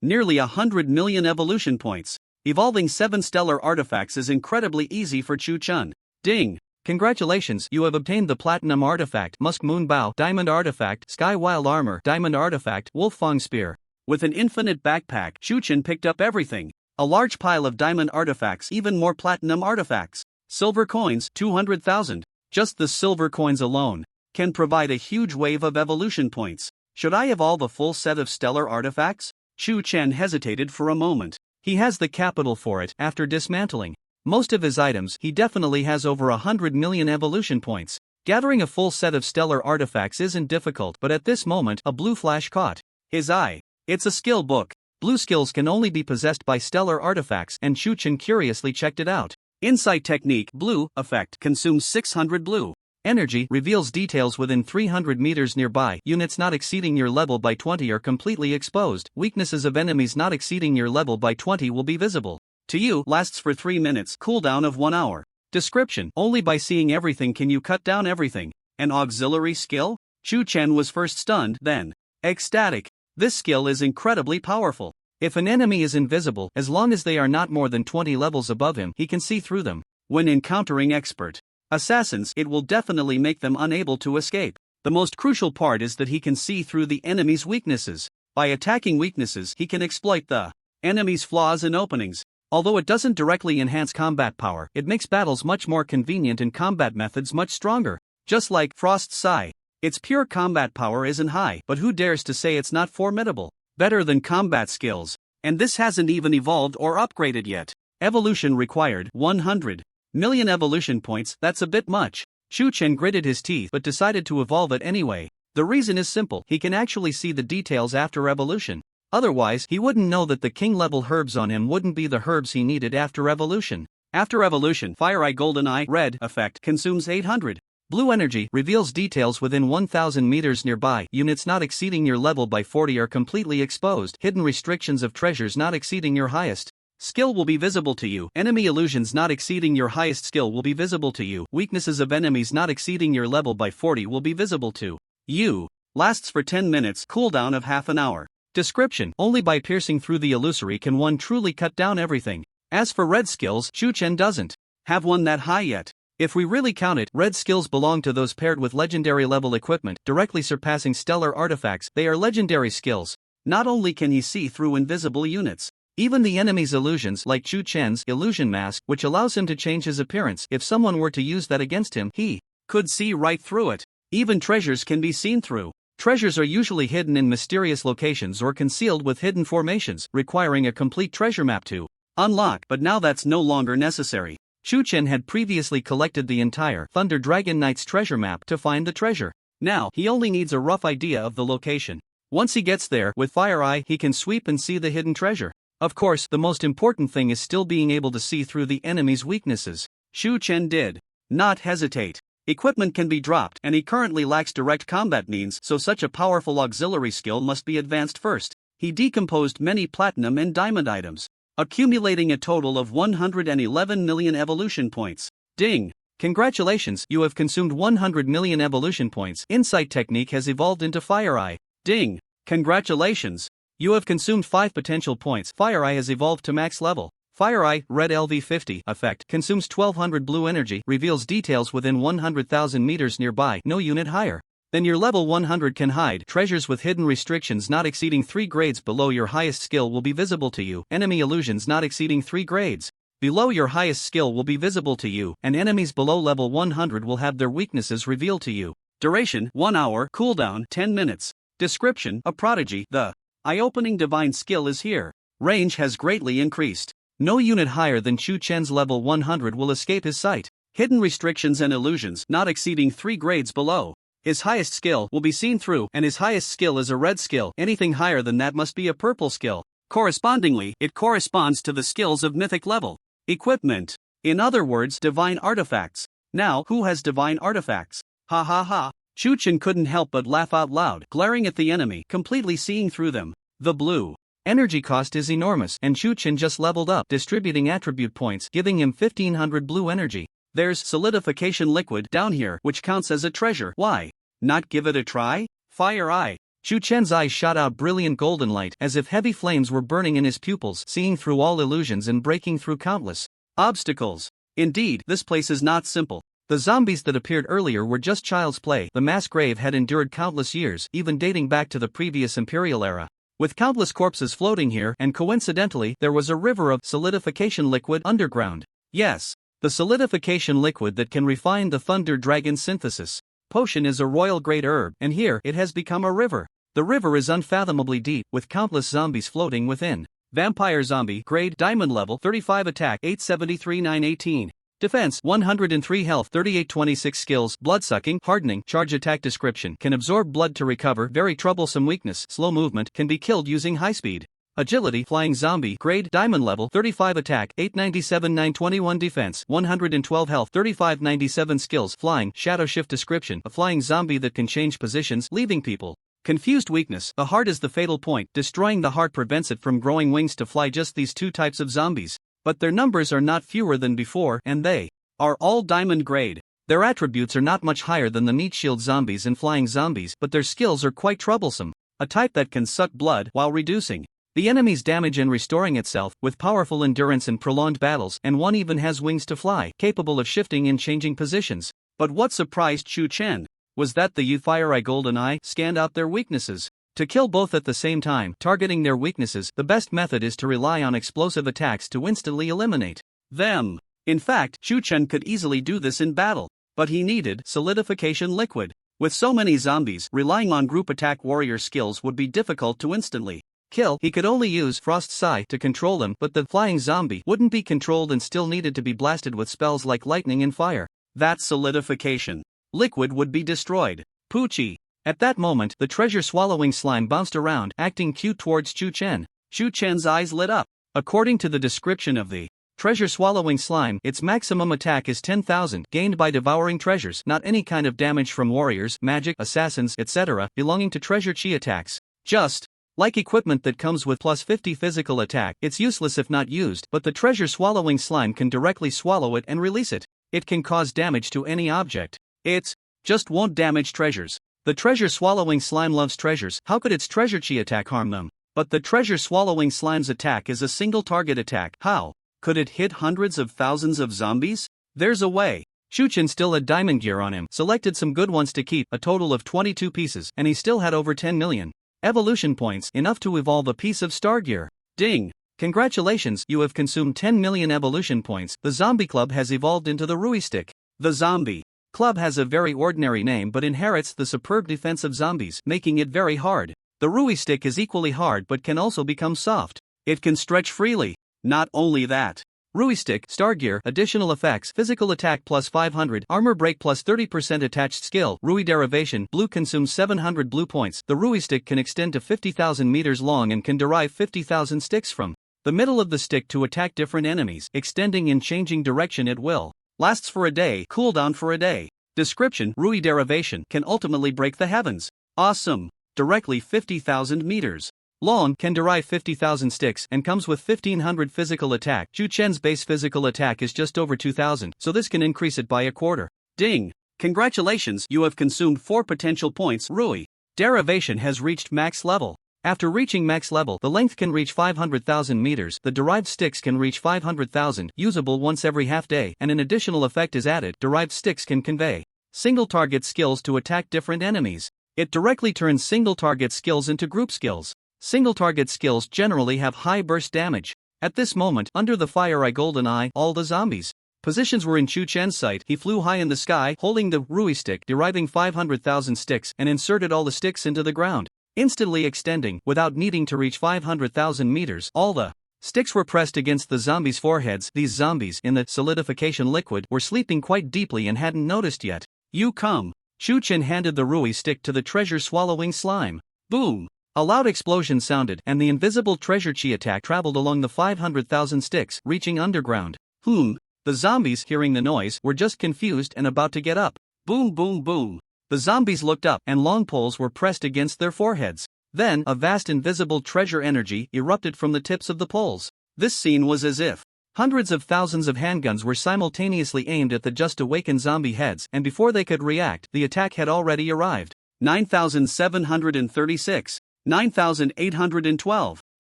Nearly 100 million evolution points. Evolving 7 stellar artifacts is incredibly easy for Chu-Chen. Ding! Congratulations, you have obtained the Platinum Artifact, Musk Moon Bow, Diamond Artifact, Sky Wild Armor, Diamond Artifact, Wolf-Fang Spear. With an infinite backpack, Chu-Chen picked up everything. A large pile of diamond artifacts, even more platinum artifacts. Silver coins, 200,000. Just the silver coins alone can provide a huge wave of evolution points. Should I have all the full set of stellar artifacts? Chu-Chen hesitated for a moment. He has the capital for it. After dismantling most of his items, he definitely has over 100 million evolution points. Gathering a full set of stellar artifacts isn't difficult, but at this moment, a blue flash caught his eye. It's a skill book. Blue skills can only be possessed by stellar artifacts, and Chu-Chen curiously checked it out. Insight technique, blue effect, consumes 600 blue energy, reveals details within 300 meters nearby. Units not exceeding your level by 20 are completely exposed. Weaknesses of enemies not exceeding your level by 20 will be visible to you. Lasts for 3 minutes. Cooldown of 1 hour. Description: only by seeing everything can you cut down everything. An auxiliary skill? Chu-Chen was first stunned, then ecstatic. This skill is incredibly powerful. If an enemy is invisible, as long as they are not more than 20 levels above him, he can see through them. When encountering expert assassins, it will definitely make them unable to escape. The most crucial part is that he can see through the enemy's weaknesses. By attacking weaknesses, he can exploit the enemy's flaws and openings. Although it doesn't directly enhance combat power, it makes battles much more convenient and combat methods much stronger. Just like Frost's Sai. Its pure combat power isn't high, but who dares to say it's not formidable? Better than combat skills. And this hasn't even evolved or upgraded yet. Evolution required 100 million evolution points. That's a bit much. Chu Chen gritted his teeth but decided to evolve it anyway. The reason is simple, he can actually see the details after evolution. Otherwise, he wouldn't know that the king-level herbs on him wouldn't be the herbs he needed after evolution. After evolution, Fire Eye Golden Eye Red effect consumes 800 blue energy, reveals details within 1000 meters nearby. Units not exceeding your level by 40 are completely exposed. Hidden restrictions of treasures not exceeding your highest skill will be visible to you. Enemy illusions not exceeding your highest skill will be visible to you. Weaknesses of enemies not exceeding your level by 40 will be visible to you. Lasts for 10 minutes, cooldown of half an hour. Description: only by piercing through the illusory can one truly cut down everything. As for red skills, Chu Chen doesn't have one that high yet. If we really count it, red skills belong to those paired with legendary level equipment, directly surpassing stellar artifacts. They are legendary skills. Not only can he see through invisible units, even the enemy's illusions, like Chu Chen's illusion mask, which allows him to change his appearance. If someone were to use that against him, he could see right through it. Even treasures can be seen through. Treasures are usually hidden in mysterious locations or concealed with hidden formations, requiring a complete treasure map to unlock, but now that's no longer necessary. Chu Chen had previously collected the entire Thunder Dragon Knight's treasure map to find the treasure. Now, he only needs a rough idea of the location. Once he gets there, with Fire Eye, he can sweep and see the hidden treasure. Of course, the most important thing is still being able to see through the enemy's weaknesses. Chu Chen did not hesitate. Equipment can be dropped, and he currently lacks direct combat means, so such a powerful auxiliary skill must be advanced first. He decomposed many platinum and diamond items, accumulating a total of 111 million evolution points. Ding! Congratulations, you have consumed 100 million evolution points. Insight technique has evolved into Fire Eye. Ding! Congratulations! You have consumed 5 potential points. Fire Eye has evolved to max level. Fire Eye Red LV50 effect consumes 1200 blue energy, reveals details within 100,000 meters nearby. No unit higher than your level 100 can hide. Treasures with hidden restrictions not exceeding 3 grades below your highest skill will be visible to you. Enemy illusions not exceeding 3 grades below your highest skill will be visible to you, and enemies below level 100 will have their weaknesses revealed to you. Duration 1 hour, cooldown 10 minutes. Description: a prodigy. The eye-opening divine skill is here. Range has greatly increased. No unit higher than Chu Chen's level 100 will escape his sight. Hidden restrictions and illusions not exceeding 3 grades below his highest skill will be seen through, and his highest skill is a red skill. Anything higher than that must be a purple skill. Correspondingly, it corresponds to the skills of mythic level. Equipment. In other words, divine artifacts. Now, who has divine artifacts? Ha ha ha. Chu Chen couldn't help but laugh out loud, glaring at the enemy, completely seeing through them. The blue energy cost is enormous, and Chu Chen just leveled up, distributing attribute points, giving him 1500 blue energy. There's solidification liquid down here, which counts as a treasure. Why not give it a try? Fire Eye. Chu Chen's eyes shot out brilliant golden light, as if heavy flames were burning in his pupils, seeing through all illusions and breaking through countless obstacles. Indeed, this place is not simple. The zombies that appeared earlier were just child's play. The mass grave had endured countless years, even dating back to the previous imperial era, with countless corpses floating here, and coincidentally, there was a river of solidification liquid underground. Yes, the solidification liquid that can refine the Thunder Dragon synthesis potion is a royal-grade herb, and here it has become a river. The river is unfathomably deep, with countless zombies floating within. Vampire zombie, grade, diamond level, 35 attack, 873 918. Defense, 103 health, 3826 skills, bloodsucking, hardening, charge attack. Description: can absorb blood to recover, very troublesome weakness, slow movement, can be killed using high speed. Agility, flying zombie, grade, diamond level, 35 attack, 897 921 defense, 112 health, 3597 skills, flying, shadow shift. Description: a flying zombie that can change positions, leaving people confused. Weakness: the heart is the fatal point, destroying the heart prevents it from growing wings to fly. Just these 2 types of zombies, but their numbers are not fewer than before, and they are all diamond grade. Their attributes are not much higher than the meat shield zombies and flying zombies, but their skills are quite troublesome. A type that can suck blood while reducing The enemy's damage and restoring itself, with powerful endurance and prolonged battles, and one even has wings to fly, capable of shifting and changing positions. But what surprised Chu Chen was that the Fire-Eye Golden Eye scanned out their weaknesses. To kill both at the same time, targeting their weaknesses, the best method is to rely on explosive attacks to instantly eliminate them. In fact, Chu Chen could easily do this in battle, but he needed solidification liquid. With so many zombies, relying on group attack warrior skills would be difficult to instantly kill. He could only use Frost Sai to control them, but the flying zombie wouldn't be controlled and still needed to be blasted with spells like lightning and fire. That solidification liquid would be destroyed. Poochie. At that moment, the treasure-swallowing slime bounced around, acting cute towards Chu Chen. Chu Chen's eyes lit up. According to the description of the treasure-swallowing slime, its maximum attack is 10,000, gained by devouring treasures, not any kind of damage from warriors, magic, assassins, etc., belonging to treasure chi attacks. Just like equipment that comes with plus 50 physical attack, it's useless if not used, but the treasure-swallowing slime can directly swallow it and release it. It can cause damage to any object. It just won't damage treasures. The treasure-swallowing slime loves treasures. How could its treasure chi attack harm them? But the treasure-swallowing slime's attack is a single target attack. How could it hit hundreds of thousands of zombies? There's a way. Chu Chen still had diamond gear on him, selected some good ones to keep, a total of 22 pieces, and he still had over 10 million evolution points, enough to evolve a piece of star gear. Ding! Congratulations, you have consumed 10 million evolution points. The zombie club has evolved into the Rui stick. The zombie club has a very ordinary name but inherits the superb defense of zombies, making it very hard. The Rui stick is equally hard but can also become soft. It can stretch freely. Not only that, Rui stick, star gear, additional effects, physical attack plus 500, armor break plus 30% attached skill, Rui derivation, blue consumes 700 blue points. The Rui stick can extend to 50,000 meters long and can derive 50,000 sticks from the middle of the stick to attack different enemies, extending and changing direction at will. Lasts for a day, cooldown for a day. Description: Rui derivation can ultimately break the heavens. Awesome. Directly 50,000 meters long, can derive 50,000 sticks, and comes with 1500 physical attack. Chu Chen's base physical attack is just over 2,000, so this can increase it by a quarter. Ding! Congratulations, you have consumed 4 potential points. Rui derivation has reached max level. After reaching max level, the length can reach 500,000 meters, the derived sticks can reach 500,000, usable once every half day, and an additional effect is added. Derived sticks can convey single target skills to attack different enemies. It directly turns single target skills into group skills. Single target skills generally have high burst damage. At this moment, under the Fire-Eye Golden Eye, all the zombies' positions were in Chu Chen's sight. He flew high in the sky, holding the Rui stick, deriving 500,000 sticks, and inserted all the sticks into the ground, instantly extending, without needing to reach 500,000 meters. All the sticks were pressed against the zombies' foreheads. These zombies, in the solidification liquid, were sleeping quite deeply and hadn't noticed yet. You come. Chu Chen handed the Rui stick to the treasure-swallowing slime. Boom! A loud explosion sounded, and the invisible treasure chi attack traveled along the 500,000 sticks, reaching underground. The zombies, hearing the noise, were just confused and about to get up. Boom boom boom. The zombies looked up, and long poles were pressed against their foreheads. Then, a vast invisible treasure energy erupted from the tips of the poles. This scene was as if hundreds of thousands of handguns were simultaneously aimed at the just awakened zombie heads, and before they could react, the attack had already arrived. 9,736. 9,812,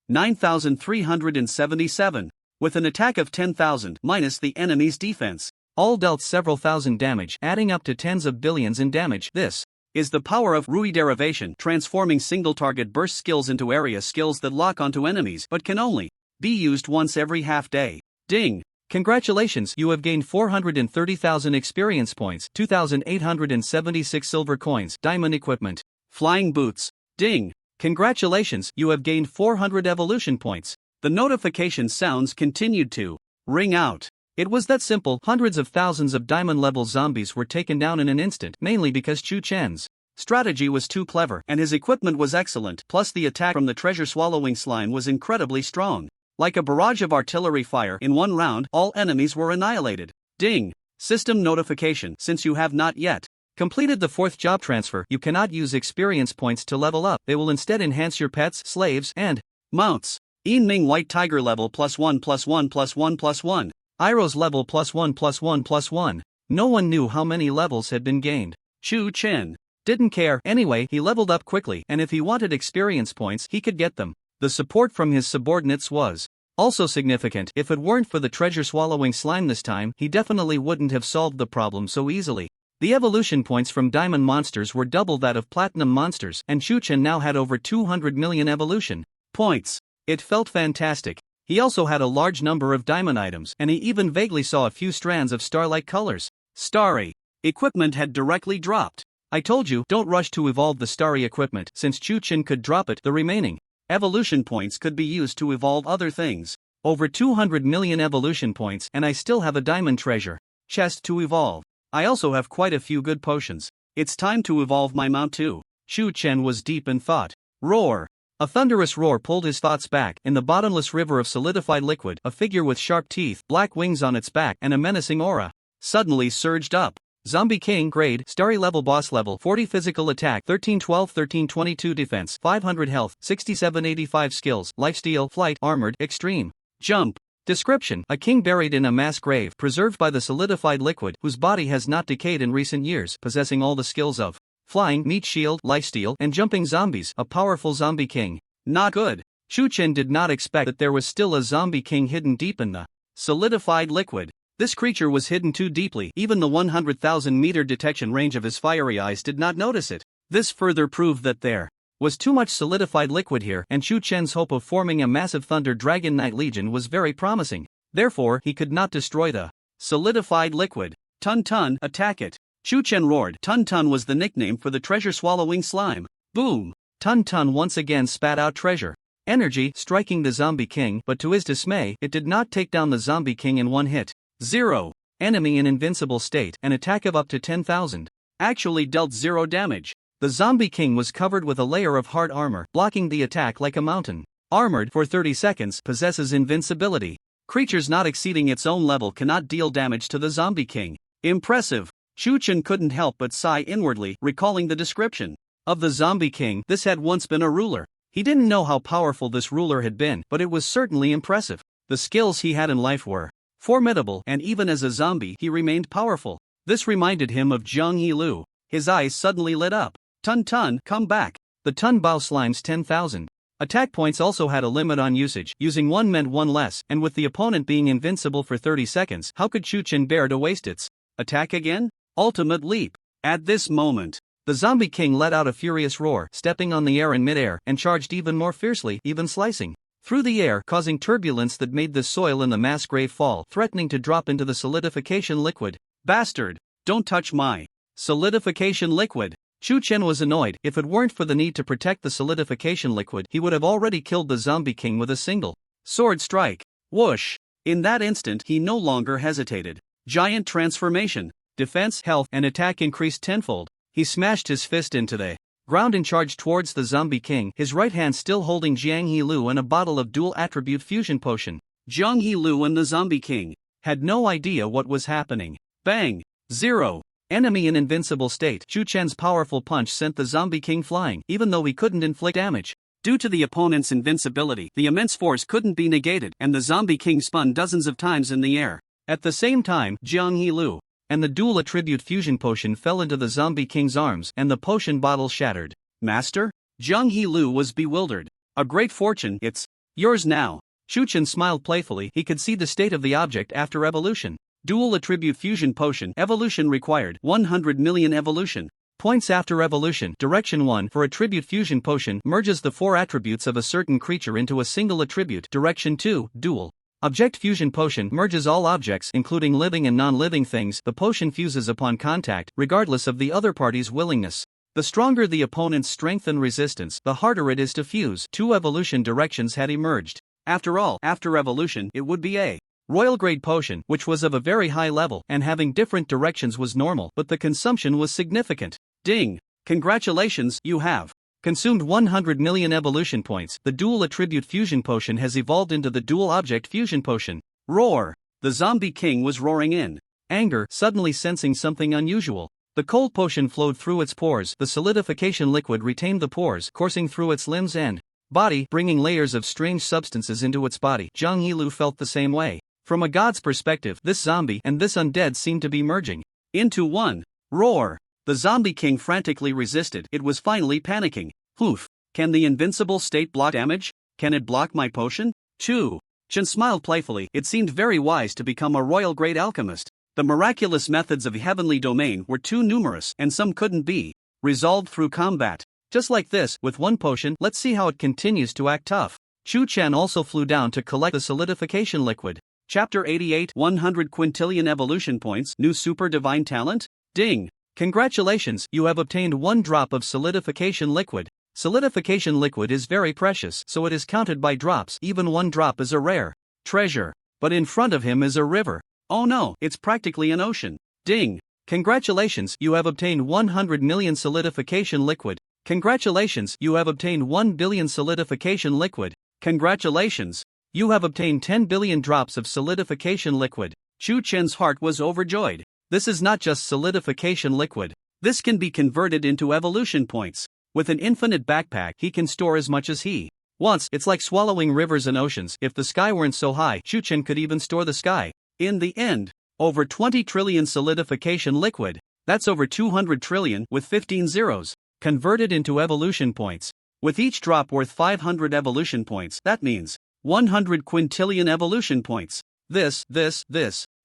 9,377, with an attack of 10,000 minus the enemy's defense. All dealt several thousand damage, adding up to tens of billions in damage. This is the power of Rui derivation, transforming single target burst skills into area skills that lock onto enemies but can only be used once every half day. Ding! Congratulations, you have gained 430,000 experience points, 2,876 silver coins, diamond equipment, flying boots. Ding! Congratulations, you have gained 400 evolution points. The notification sounds continued to ring out. It was that simple. Hundreds of thousands of diamond-level zombies were taken down in an instant, mainly because Chu Chen's strategy was too clever, and his equipment was excellent, plus the attack from the treasure-swallowing slime was incredibly strong. Like a barrage of artillery fire, in one round, all enemies were annihilated. Ding! System notification. Since you have not yet completed the 4th job transfer, you cannot use experience points to level up. They will instead enhance your pets, slaves, and mounts. Ming White Tiger level +1 +1 +1 +1. Iroh's level +1 +1 +1. No one knew how many levels had been gained. Chu Chen didn't care. Anyway, he leveled up quickly, and if he wanted experience points, he could get them. The support from his subordinates was also significant. If it weren't for the treasure-swallowing slime this time, he definitely wouldn't have solved the problem so easily. The evolution points from diamond monsters were double that of platinum monsters, and Chuchen now had over 200 million evolution points. It felt fantastic. He also had a large number of diamond items, and he even vaguely saw a few strands of starlight colors. Starry equipment had directly dropped. I told you, don't rush to evolve the starry equipment. Since Chuchen could drop it, the remaining evolution points could be used to evolve other things. Over 200 million evolution points, and I still have a diamond treasure chest to evolve. I also have quite a few good potions. It's time to evolve my mount too. Chuchen was deep in thought. Roar! A thunderous roar pulled his thoughts back. In the bottomless river of solidified liquid, a figure with sharp teeth, black wings on its back, and a menacing aura suddenly surged up. Zombie King, grade, starry level, boss level, 40 physical attack, 1312, 1322 defense, 500 health, 6785 skills, lifesteal, flight, armored, extreme, jump. Description: a king buried in a mass grave, preserved by the solidified liquid, whose body has not decayed in recent years, possessing all the skills of flying, meat shield, lifesteal, and jumping zombies, a powerful zombie king. Not good. Chuchen did not expect that there was still a zombie king hidden deep in the solidified liquid. This creature was hidden too deeply, even the 100,000 meter detection range of his fiery eyes did not notice it. This further proved that there was too much solidified liquid here, and Chuchen's hope of forming a massive Thunder Dragon Knight Legion was very promising. Therefore, he could not destroy the solidified liquid. Tun Tun, attack it! Chuchen roared. Tun Tun was the nickname for the treasure-swallowing slime. Boom! Tun Tun once again spat out treasure energy, striking the Zombie King, but to his dismay, it did not take down the Zombie King in one hit. 0. Enemy in invincible state, an attack of up to 10,000. Actually dealt 0 damage. The Zombie King was covered with a layer of hard armor, blocking the attack like a mountain. Armored for 30 seconds, possesses invincibility. Creatures not exceeding its own level cannot deal damage to the Zombie King. Impressive. Chuchen couldn't help but sigh inwardly, recalling the description of the Zombie King. This had once been a ruler. He didn't know how powerful this ruler had been, but it was certainly impressive. The skills he had in life were formidable, and even as a zombie, he remained powerful. This reminded him of Zhang Yilu. His eyes suddenly lit up. Tun Tun, come back. The Tun Bao Slime's 10,000 attack points also had a limit on usage. Using one meant one less, and with the opponent being invincible for 30 seconds, how could Chuchen bear to waste its attack again? Ultimate leap. At this moment, the Zombie King let out a furious roar, stepping on the air in midair, and charged even more fiercely, even slicing through the air, causing turbulence that made the soil in the mass grave fall, threatening to drop into the solidification liquid. Bastard! Don't touch my solidification liquid! Chuchen was annoyed. If it weren't for the need to protect the solidification liquid, he would have already killed the Zombie King with a single sword strike. Whoosh! In that instant, he no longer hesitated. Giant transformation. Defense, health, and attack increased tenfold. He smashed his fist into the ground and charged towards the Zombie King, his right hand still holding Jiang He-Lu and a bottle of dual attribute fusion potion. Jiang He-Lu and the Zombie King had no idea what was happening. Bang! 0. Enemy in invincible state. Chuchen's powerful punch sent the Zombie King flying, even though he couldn't inflict damage. Due to the opponent's invincibility, the immense force couldn't be negated, and the Zombie King spun dozens of times in the air. At the same time, Jiang He-Lu and the dual attribute fusion potion fell into the Zombie King's arms, and the potion bottle shattered. Master? Jiang He-Lu was bewildered. A great fortune, it's yours now. Chuchen smiled playfully. He could see the state of the object after evolution. Dual attribute fusion potion. Evolution required 100 million evolution points after evolution. Direction 1 for attribute fusion potion merges the 4 attributes of a certain creature into a single attribute. Direction 2 dual object fusion potion merges all objects, including living and non-living things. The potion fuses upon contact, regardless of the other party's willingness. The stronger the opponent's strength and resistance, the harder it is to fuse. 2 evolution directions had emerged. After all, after evolution, it would be a royal grade potion, which was of a very high level, and having different directions was normal, but the consumption was significant. Ding! Congratulations, you have consumed 100 million evolution points. The dual attribute fusion potion has evolved into the dual object fusion potion. Roar! The Zombie King was roaring in anger, suddenly sensing something unusual. The cold potion flowed through its pores. The solidification liquid retained the pores, coursing through its limbs and body, bringing layers of strange substances into its body. Jiang He-Lu felt the same way. From a god's perspective, this zombie and this undead seemed to be merging into one. Roar! The Zombie King frantically resisted. It was finally panicking. Poof! Can the invincible state block damage? Can it block my potion? Chen smiled playfully. It seemed very wise to become a royal-grade alchemist. The miraculous methods of heavenly domain were too numerous, and some couldn't be resolved through combat. Just like this, with one potion, let's see how it continues to act tough. Chu Chen also flew down to collect the solidification liquid. Chapter 88, 100 quintillion evolution points, new super divine talent? Ding! Congratulations, you have obtained 1 drop of solidification liquid. Solidification liquid is very precious, so it is counted by drops. Even 1 drop is a rare treasure. But in front of him is a river. Oh no, it's practically an ocean. Ding! Congratulations, you have obtained 100 million solidification liquid. Congratulations, you have obtained 1 billion solidification liquid. Congratulations, you have obtained 10 billion drops of solidification liquid. Chu Chen's heart was overjoyed. This is not just solidification liquid. This can be converted into evolution points. With an infinite backpack, he can store as much as he wants. It's like swallowing rivers and oceans. If the sky weren't so high, Chu Chen could even store the sky. In the end, over 20 trillion solidification liquid. That's over 200 trillion with 15 zeros. Converted into evolution points. With each drop worth 500 evolution points, that means 100 quintillion evolution points. This.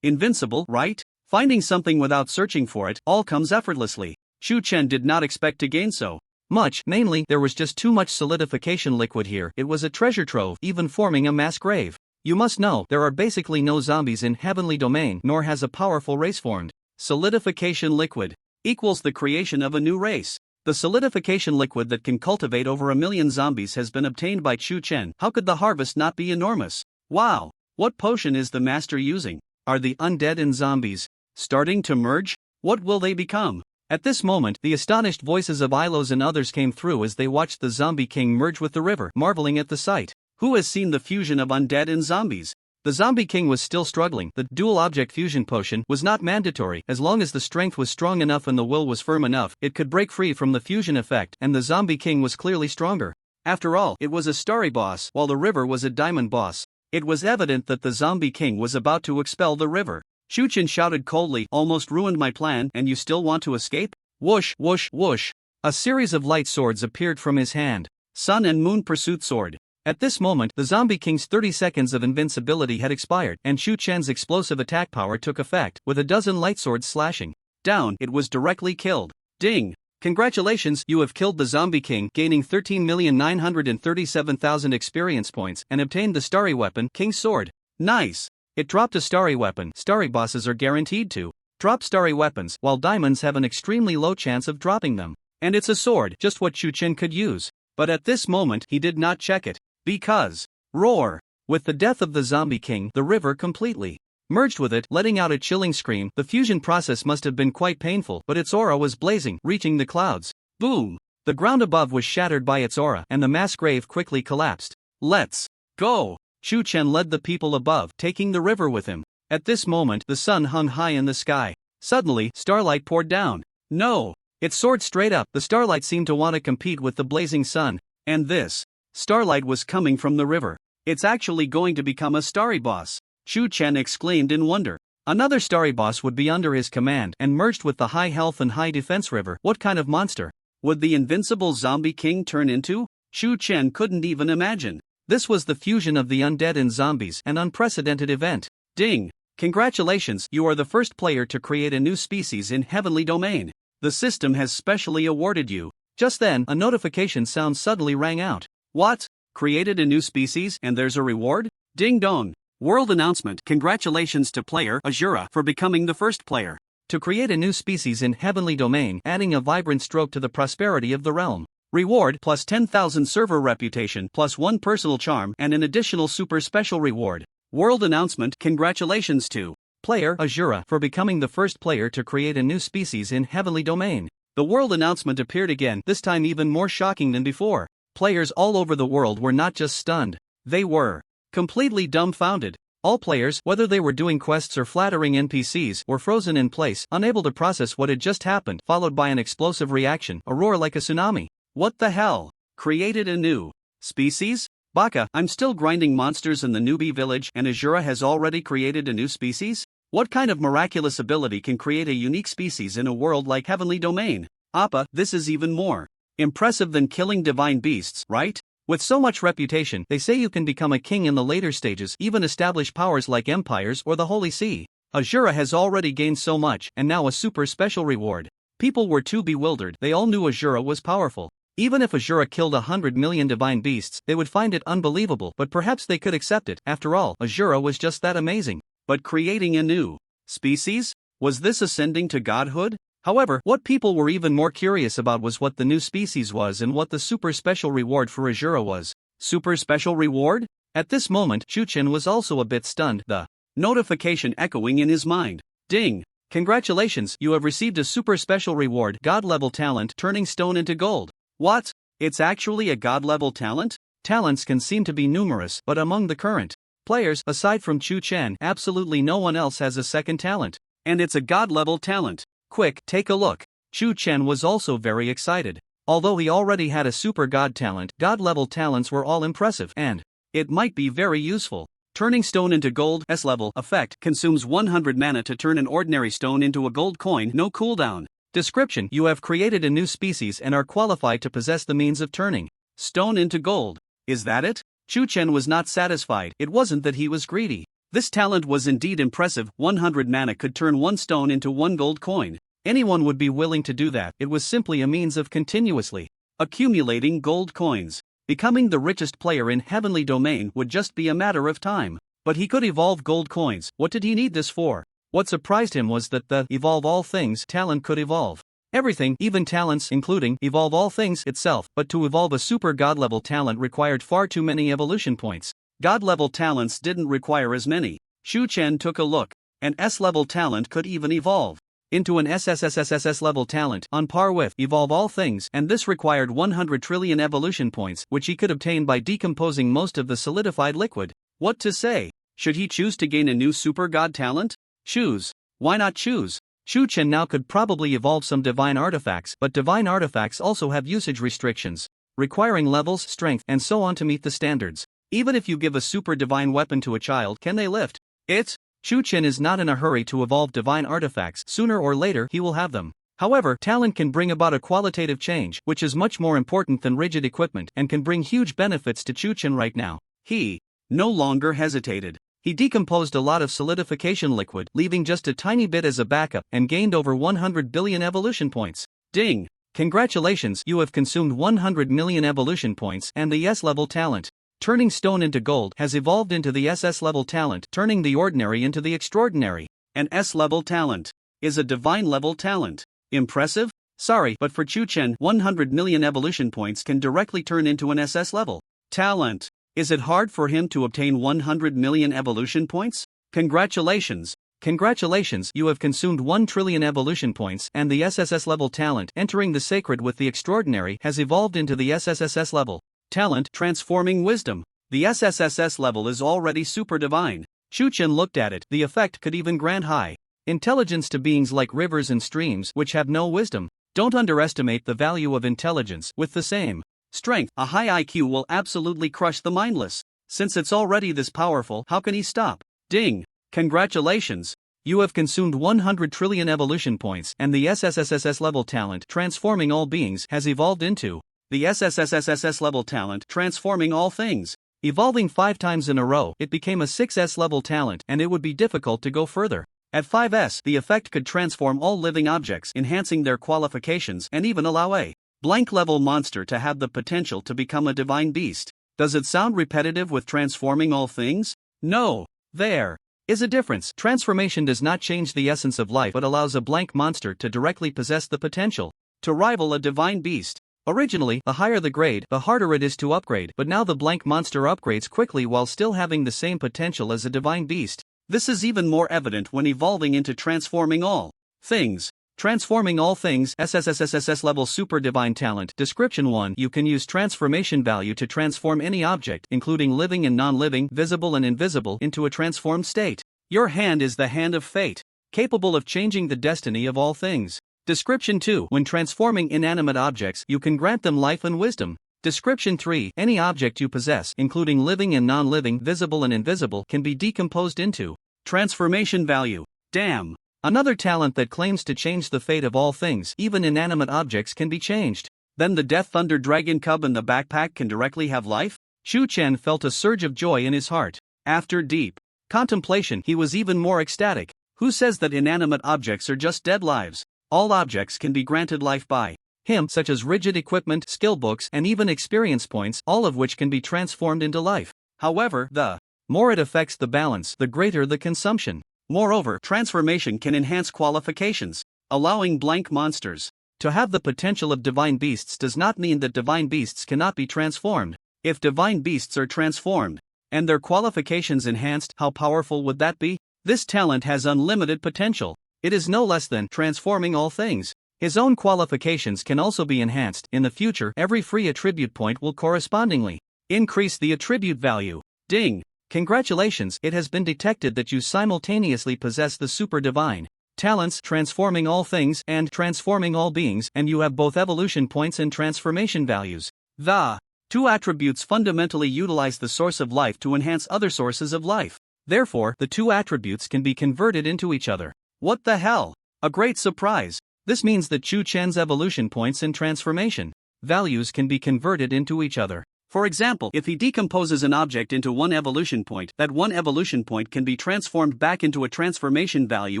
Invincible, right? Finding something without searching for it all comes effortlessly. Chu Chen did not expect to gain so much, mainly, there was just too much solidification liquid here. It was a treasure trove, even forming a mass grave. You must know, there are basically no zombies in heavenly domain, nor has a powerful race formed. Solidification liquid equals the creation of a new race. The solidification liquid that can cultivate over 1 million zombies has been obtained by Chu Chen. How could the harvest not be enormous? Wow! What potion is the master using? Are the undead and zombies starting to merge? What will they become? At this moment, the astonished voices of Ilos and others came through as they watched the zombie king merge with the river, marveling at the sight. Who has seen the fusion of undead and zombies? The zombie king was still struggling. The dual object fusion potion was not mandatory. As long as the strength was strong enough and the will was firm enough, it could break free from the fusion effect, and the zombie king was clearly stronger. After all, it was a starry boss, while the river was a diamond boss. It was evident that the zombie king was about to expel the river. Chu Chen shouted coldly, almost ruined my plan, and you still want to escape? Whoosh, whoosh, whoosh. A series of light swords appeared from his hand. Sun and Moon Pursuit Sword. At this moment, the zombie king's 30 seconds of invincibility had expired, and Chu Chen's explosive attack power took effect, with a dozen light swords slashing down. It was directly killed. Ding! Congratulations, you have killed the zombie king, gaining 13,937,000 experience points, and obtained the starry weapon, King's Sword. Nice! It dropped a starry weapon. Starry bosses are guaranteed to drop starry weapons, while diamonds have an extremely low chance of dropping them. And it's a sword, just what Chu Chen could use. But at this moment, he did not check it. Because, roar! With the death of the zombie king, the river completely merged with it, letting out a chilling scream. The fusion process must have been quite painful, but its aura was blazing, reaching the clouds. Boom! The ground above was shattered by its aura, and the mass grave quickly collapsed. Let's go! Chu Chen led the people above, taking the river with him. At this moment, the sun hung high in the sky. Suddenly, starlight poured down. No! It soared straight up. The starlight seemed to want to compete with the blazing sun. And this starlight was coming from the river. It's actually going to become a starry boss. Chu Chen exclaimed in wonder. Another starry boss would be under his command and merged with the high health and high defense river. What kind of monster would the invincible zombie king turn into? Chu Chen couldn't even imagine. This was the fusion of the undead and zombies, an unprecedented event. Ding! Congratulations, you are the first player to create a new species in Heavenly Domain. The system has specially awarded you. Just then, a notification sound suddenly rang out. What? Created a new species and there's a reward? Ding dong! World announcement. Congratulations to player Azura for becoming the first player to create a new species in Heavenly Domain, adding a vibrant stroke to the prosperity of the realm. Reward plus 10,000 server reputation plus 1 personal charm and an additional super special reward. World announcement. Congratulations to player Azura for becoming the first player to create a new species in Heavenly Domain. The world announcement appeared again, this time even more shocking than before. Players all over the world were not just stunned, they were completely dumbfounded. All players, whether they were doing quests or flattering NPCs, were frozen in place, unable to process what had just happened, followed by an explosive reaction, a roar like a tsunami. What the hell? Created a new species? Baka, I'm still grinding monsters in the newbie village and Azura has already created a new species? What kind of miraculous ability can create a unique species in a world like Heavenly Domain? Appa, this is even more impressive than killing divine beasts, right? With so much reputation, they say you can become a king in the later stages, even establish powers like empires or the Holy See. Azura has already gained so much, and now a super special reward. People were too bewildered, they all knew Azura was powerful. Even if Azura killed 100 million divine beasts, they would find it unbelievable, but perhaps they could accept it. After all, Azura was just that amazing. But creating a new species? Was this ascending to godhood? However, what people were even more curious about was what the new species was and what the super special reward for Azura was. Super special reward? At this moment, Chuchen was also a bit stunned, the notification echoing in his mind. Ding! Congratulations, you have received a super special reward, God-level talent, turning stone into gold. What? It's actually a God-level talent? Talents can seem to be numerous, but among the current players, aside from Chu Chen, absolutely no one else has a second talent. And it's a God-level talent. Quick, take a look. Chu Chen was also very excited. Although he already had a super god talent, god-level talents were all impressive, and it might be very useful. Turning stone into gold S-level effect consumes 100 mana to turn an ordinary stone into a gold coin, no cooldown. Description: you have created a new species and are qualified to possess the means of turning stone into gold. Is that it? Chu Chen was not satisfied. It wasn't that he was greedy. This talent was indeed impressive. 100 mana could turn one stone into one gold coin. Anyone would be willing to do that. It was simply a means of continuously accumulating gold coins. Becoming the richest player in Heavenly Domain would just be a matter of time. But he could evolve gold coins. What did he need this for? What surprised him was that the Evolve All Things talent could evolve everything, even talents, including Evolve All Things itself. But to evolve a super god-level talent required far too many evolution points. God-level talents didn't require as many. Chu Chen took a look. An S-level talent could even evolve into an SSSSSS level talent on par with Evolve All Things, and this required 100 trillion evolution points, which he could obtain by decomposing most of the solidified liquid. What to say? Should he choose to gain a new super god talent? Choose. Why not choose? Chu Chen now could probably evolve some divine artifacts, but divine artifacts also have usage restrictions, requiring levels, strength, and so on to meet the standards. Even if you give a super divine weapon to a child, can they lift it? Chu Chen is not in a hurry to evolve divine artifacts. Sooner or later he will have them. However, talent can bring about a qualitative change, which is much more important than rigid equipment and can bring huge benefits to Chu Chen right now. He no longer hesitated. He decomposed a lot of solidification liquid, leaving just a tiny bit as a backup, and gained over 100 billion evolution points. Ding! Congratulations, you have consumed 100 million evolution points, and the S-level talent turning stone into gold has evolved into the SS-level talent, turning the ordinary into the extraordinary. An S-level talent is a divine-level talent. Impressive? Sorry, but for Chu Chen, 100 million evolution points can directly turn into an SS-level talent. Is it hard for him to obtain 100 million evolution points? Congratulations! Congratulations, you have consumed 1 trillion evolution points, and the SSS level talent entering the sacred with the extraordinary has evolved into the SSSS level talent transforming wisdom. The SSSS level is already super divine. Chu Chen looked at it. The effect could even grant high intelligence to beings like rivers and streams which have no wisdom. Don't underestimate the value of intelligence. With the same strength, a high IQ will absolutely crush the mindless. Since it's already this powerful, how can he stop? Ding! Congratulations! You have consumed 100 trillion evolution points, and the SSSSS level talent transforming all beings has evolved into the SSSSSS level talent transforming all things. Evolving 5 times in a row, it became a 6S level talent, and it would be difficult to go further. At 5S, the effect could transform all living objects, enhancing their qualifications and even allow a blank level monster to have the potential to become a divine beast. Does it sound repetitive with transforming all things? No. There is a difference. Transformation does not change the essence of life but allows a blank monster to directly possess the potential to rival a divine beast. Originally, the higher the grade, the harder it is to upgrade, but now the blank monster upgrades quickly while still having the same potential as a divine beast. This is even more evident when evolving into transforming all things. Transforming all things, SSSSSS level super divine talent. Description 1. You can use transformation value to transform any object, including living and non-living, visible and invisible, into a transformed state. Your hand is the hand of fate, capable of changing the destiny of all things. Description 2. When transforming inanimate objects, you can grant them life and wisdom. Description 3. Any object you possess, including living and non-living, visible and invisible, can be decomposed into transformation value. Damn! Another talent that claims to change the fate of all things, even inanimate objects, can be changed. Then the Death Thunder Dragon Cub in the backpack can directly have life? Shu Chen felt a surge of joy in his heart. After deep contemplation, he was even more ecstatic. Who says that inanimate objects are just dead lives? All objects can be granted life by him, such as rigid equipment, skill books, and even experience points, all of which can be transformed into life. However, the more it affects the balance, the greater the consumption. Moreover, transformation can enhance qualifications, allowing blank monsters to have the potential of divine beasts does not mean that divine beasts cannot be transformed. If divine beasts are transformed, and their qualifications enhanced, how powerful would that be? This talent has unlimited potential. It is no less than transforming all things. His own qualifications can also be enhanced. In the future, every free attribute point will correspondingly increase the attribute value. Ding! Congratulations, it has been detected that you simultaneously possess the super divine talents transforming all things and transforming all beings, and you have both evolution points and transformation values. The two attributes fundamentally utilize the source of life to enhance other sources of life. Therefore, the two attributes can be converted into each other. What the hell? A great surprise. This means that Chu Chen's evolution points and transformation values can be converted into each other. For example, if he decomposes an object into one evolution point, that one evolution point can be transformed back into a transformation value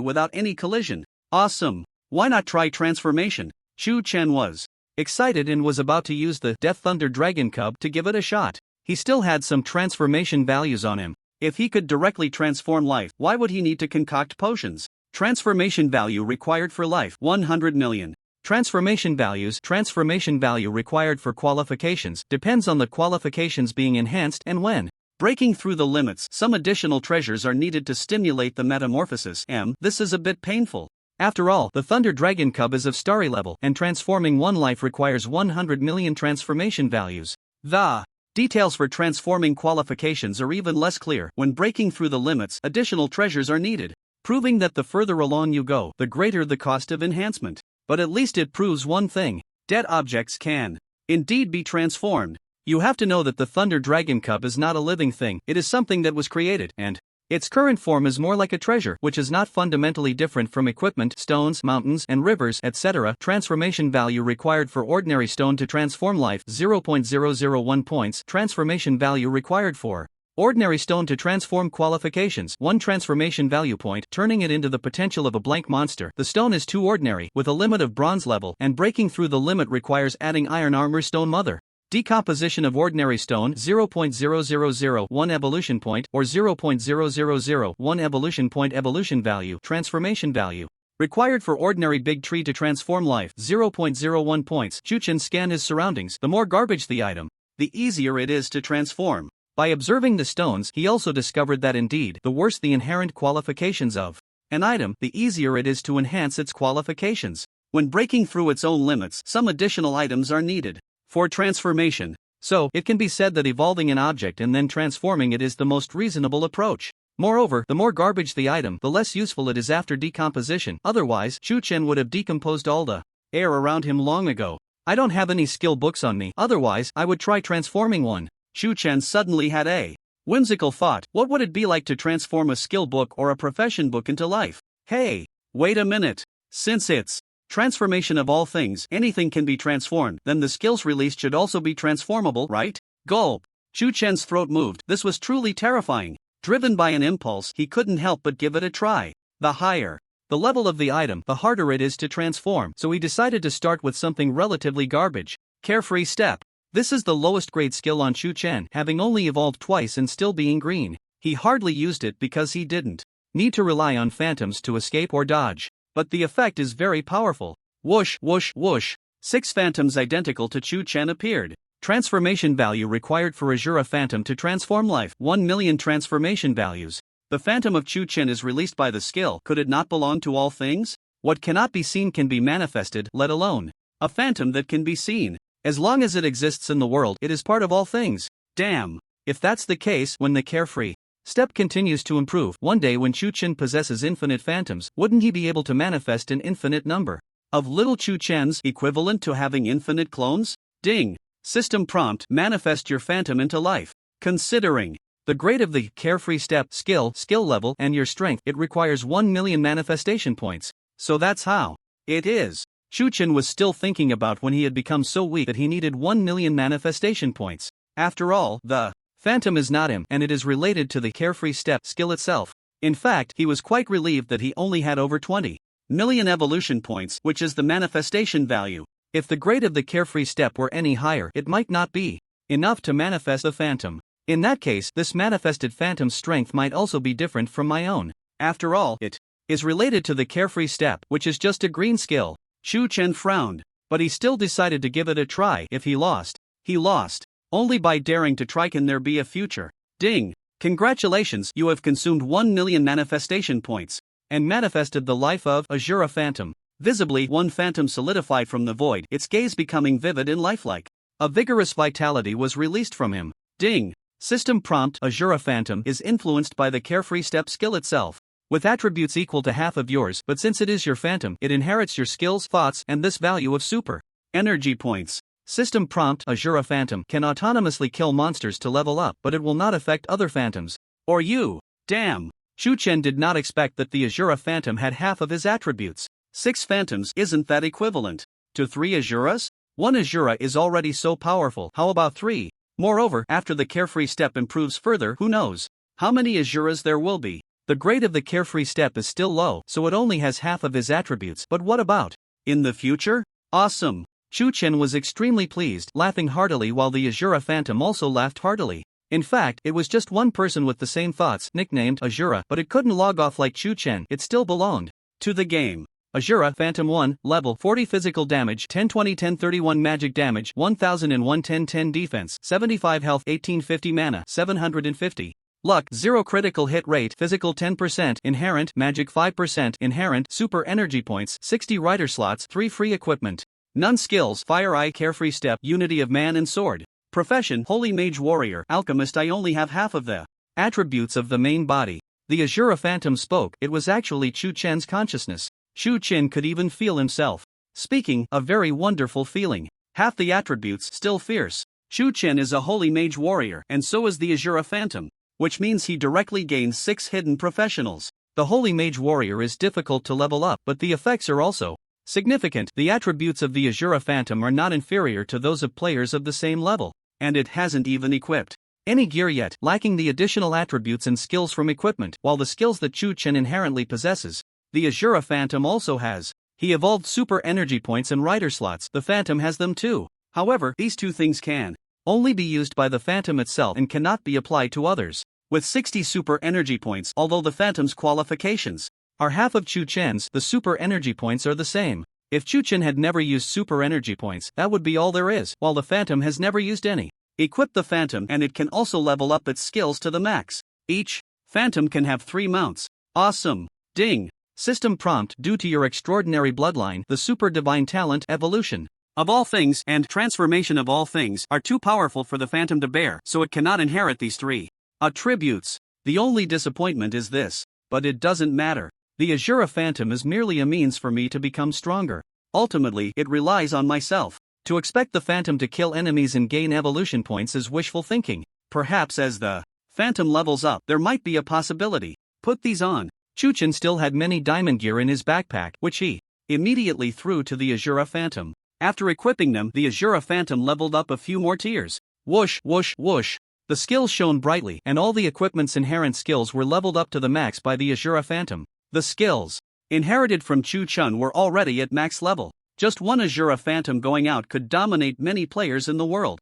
without any collision. Awesome! Why not try transformation? Chu Chen was excited and was about to use the Death Thunder Dragon Cub to give it a shot. He still had some transformation values on him. If he could directly transform life, why would he need to concoct potions? Transformation value required for life 100 million. Transformation value required for qualifications depends on the qualifications being enhanced and when breaking through the limits. Some additional treasures are needed to stimulate the metamorphosis. This is a bit painful. After all, the Thunder Dragon Cub is of starry level, and transforming one life requires 100 million transformation values. The details for transforming qualifications are even less clear. When breaking through the limits, additional treasures are needed, proving that the further along you go, the greater the cost of enhancement. But at least it proves one thing: dead objects can indeed be transformed. You have to know that the Thunder Dragon Cub is not a living thing, it is something that was created, and its current form is more like a treasure, which is not fundamentally different from equipment, stones, mountains, and rivers, etc. Transformation value required for ordinary stone to transform life 0.001 points. Transformation value required for ordinary stone to transform qualifications 1 transformation value point, turning it into the potential of a blank monster. The stone is too ordinary, with a limit of bronze level, and breaking through the limit requires adding iron armor stone mother. Decomposition of ordinary stone 0.0001 evolution point, or 0.0001 evolution point. Evolution value, transformation value required for ordinary big tree to transform life 0.01 points. Chu Chen scanned his surroundings. The more garbage the item, the easier it is to transform. By observing the stones, he also discovered that indeed, the worse the inherent qualifications of an item, the easier it is to enhance its qualifications. When breaking through its own limits, some additional items are needed for transformation. So, it can be said that evolving an object and then transforming it is the most reasonable approach. Moreover, the more garbage the item, the less useful it is after decomposition. Otherwise, Chu Chen would have decomposed all the air around him long ago. I don't have any skill books on me, otherwise, I would try transforming one. Chu Chen suddenly had a whimsical thought. What would it be like to transform a skill book or a profession book into life? Hey, wait a minute. Since it's transformation of all things, anything can be transformed, then the skills released should also be transformable, right? Gulp. Chu Chen's throat moved. This was truly terrifying. Driven by an impulse, he couldn't help but give it a try. The higher the level of the item, the harder it is to transform, so he decided to start with something relatively garbage. Carefree step. This is the lowest grade skill on Chu Chen, having only evolved twice and still being green. He hardly used it because he didn't need to rely on phantoms to escape or dodge. But the effect is very powerful. Whoosh, whoosh, whoosh. 6 phantoms identical to Chu Chen appeared. Transformation value required for Azura Phantom to transform life 1 million transformation values. The Phantom of Chu Chen is released by the skill. Could it not belong to all things? What cannot be seen can be manifested, let alone a phantom that can be seen. As long as it exists in the world, it is part of all things. Damn. If that's the case, when the carefree step continues to improve, one day when Chu Chen possesses infinite phantoms, wouldn't he be able to manifest an infinite number of little Chu Chens, equivalent to having infinite clones? Ding. System prompt: manifest your phantom into life. Considering the grade of the carefree step, skill level, and your strength, it requires 1 million manifestation points. So that's how it is. Chu Chen was still thinking about when he had become so weak that he needed 1 million manifestation points. After all, the Phantom is not him, and it is related to the Carefree Step skill itself. In fact, he was quite relieved that he only had over 20 million evolution points, which is the manifestation value. If the grade of the Carefree Step were any higher, it might not be enough to manifest the Phantom. In that case, this manifested Phantom's strength might also be different from my own. After all, it is related to the Carefree Step, which is just a green skill. Chu Chen frowned, but he still decided to give it a try. If he lost, he lost. Only by daring to try can there be a future. Ding! Congratulations, you have consumed 1 million manifestation points and manifested the life of Azura Phantom. Visibly, one phantom solidified from the void, its gaze becoming vivid and lifelike. A vigorous vitality was released from him. Ding! System prompt: Azura Phantom is influenced by the Carefree Step skill itself, with attributes equal to half of yours, but since it is your phantom, it inherits your skills, thoughts, and this value of super energy points. System prompt: Azura Phantom can autonomously kill monsters to level up, but it will not affect other phantoms. Or you. Damn! Chu Chen did not expect that the Azura Phantom had half of his attributes. 6 phantoms, isn't that equivalent to 3 Azuras? 1 Azura is already so powerful, how about 3? Moreover, after the Carefree Step improves further, who knows how many Azuras there will be. The grade of the Carefree Step is still low, so it only has half of his attributes, but what about in the future? Awesome! Chu Chen was extremely pleased, laughing heartily while the Azura Phantom also laughed heartily. In fact, it was just one person with the same thoughts, nicknamed Azura, but it couldn't log off like Chu Chen, it still belonged to the game. Azura Phantom 1, level 40 physical damage, 1020 1031 magic damage, 1001 1010 defense, 75 health, 1850 mana, 750. Luck 0 critical hit rate, physical 10%, inherent, magic 5%, inherent, super energy points, 60 rider slots, 3 free equipment. None skills: Fire Eye, Carefree Step, Unity of Man and Sword. Profession: Holy Mage Warrior, Alchemist. I only have half of the attributes of the main body. The Azura Phantom spoke, it was actually Chu Chen's consciousness. Chu Chen could even feel himself speaking, a very wonderful feeling. Half the attributes, still fierce. Chu Chen is a Holy Mage Warrior, and so is the Azura Phantom, which means he directly gains 6 hidden professionals. The Holy Mage Warrior is difficult to level up, but the effects are also significant. The attributes of the Azura Phantom are not inferior to those of players of the same level, and it hasn't even equipped any gear yet, lacking the additional attributes and skills from equipment, while the skills that Chu Chen inherently possesses, the Azura Phantom also has. He evolved super energy points and rider slots, the Phantom has them too. However, these two things can only be used by the Phantom itself and cannot be applied to others. With 60 super energy points, although the Phantom's qualifications are half of Chu Chen's, the super energy points are the same. If Chu Chen had never used super energy points, that would be all there is, while the Phantom has never used any. Equip the Phantom and it can also level up its skills to the max. Each Phantom can have 3 mounts. Awesome! Ding! System prompt: due to your extraordinary bloodline, the super divine talent, evolution of all things and transformation of all things are too powerful for the Phantom to bear, so it cannot inherit these 3 attributes. The only disappointment is this, but it doesn't matter. The Azura Phantom is merely a means for me to become stronger. Ultimately, it relies on myself. To expect the Phantom to kill enemies and gain evolution points is wishful thinking. Perhaps as the Phantom levels up, there might be a possibility. Put these on. Chu Chen still had many diamond gear in his backpack, which he immediately threw to the Azura Phantom. After equipping them, the Azura Phantom leveled up a few more tiers. Whoosh, whoosh, whoosh. The skills shone brightly, and all the equipment's inherent skills were leveled up to the max by the Azura Phantom. The skills inherited from Chu Chen were already at max level. Just one Azura Phantom going out could dominate many players in the world.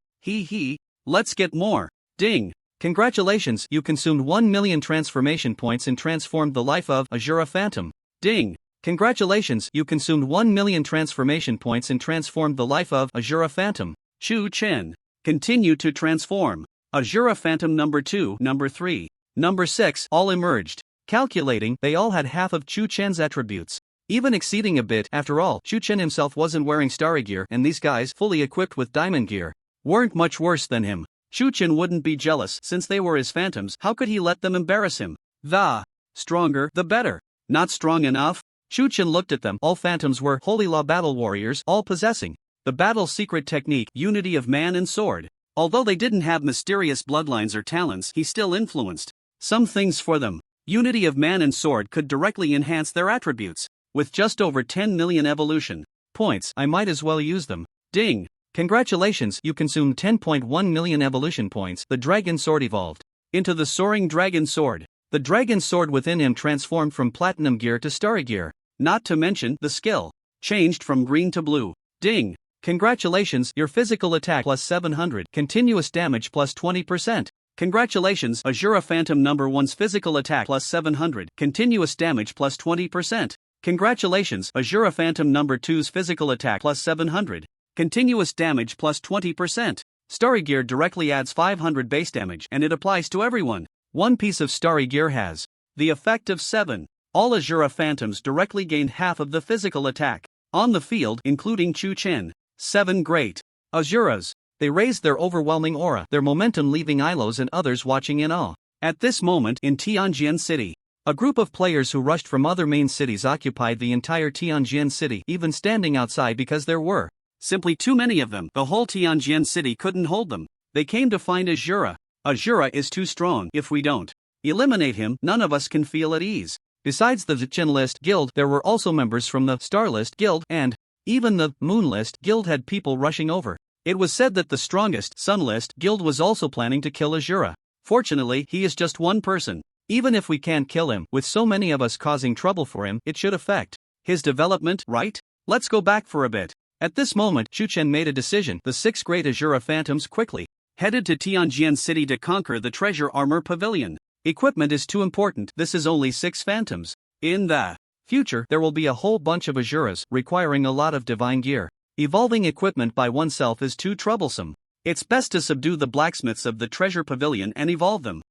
Let's get more. Ding! Congratulations, you consumed 1 million transformation points and transformed the life of Azura Phantom. Ding! Congratulations, you consumed 1 million transformation points and transformed the life of Azura Phantom. Chu Chen. Continue to transform. Azura Phantom number 2, number 3, number 6 all emerged. Calculating, they all had half of Chu Chen's attributes, even exceeding a bit. After all, Chu Chen himself wasn't wearing starry gear, and these guys, fully equipped with diamond gear, weren't much worse than him. Chu Chen wouldn't be jealous since they were his phantoms. How could he let them embarrass him? The stronger, the better. Not strong enough? Chu Chen looked at them. All phantoms were Holy Law battle warriors, all possessing the battle secret technique, Unity of Man and Sword. Although they didn't have mysterious bloodlines or talents, he still influenced some things for them. Unity of Man and Sword could directly enhance their attributes. With just over 10 million evolution points, I might as well use them. Ding! Congratulations, you consumed 10.1 million evolution points. The dragon sword evolved into the soaring dragon sword. The dragon sword within him transformed from platinum gear to starry gear. Not to mention, the skill changed from green to blue. Ding! Congratulations, your physical attack plus 700, continuous damage plus 20%. Congratulations, Azura Phantom number 1's physical attack plus 700, continuous damage plus 20%. Congratulations, Azura Phantom number 2's physical attack plus 700, continuous damage plus 20%. Starry Gear directly adds 500 base damage and it applies to everyone. One piece of Starry Gear has the effect of 7. All Azura Phantoms directly gained half of the physical attack on the field, including Chu Chen. 7 great Azuras. They raised their overwhelming aura, their momentum leaving Ilos and others watching in awe. At this moment in Tianjin City, a group of players who rushed from other main cities occupied the entire Tianjin City, even standing outside because there were simply too many of them. The whole Tianjin City couldn't hold them. They came to find Azura. Azura is too strong. If we don't eliminate him, none of us can feel at ease. Besides the Zichin List Guild, there were also members from the Star List Guild, and even the Moon List Guild had people rushing over. It was said that the strongest Sun List Guild was also planning to kill Azura. Fortunately, he is just one person. Even if we can't kill him, with so many of us causing trouble for him, it should affect his development, right? Let's go back for a bit. At this moment, Chu Chen made a decision. The 6 great Azura Phantoms quickly headed to Tianjin City to conquer the Treasure Armor Pavilion. Equipment is too important. This is only 6 Phantoms. In the future, there will be a whole bunch of Azuras, requiring a lot of divine gear. Evolving equipment by oneself is too troublesome. It's best to subdue the blacksmiths of the Treasure Pavilion and evolve them.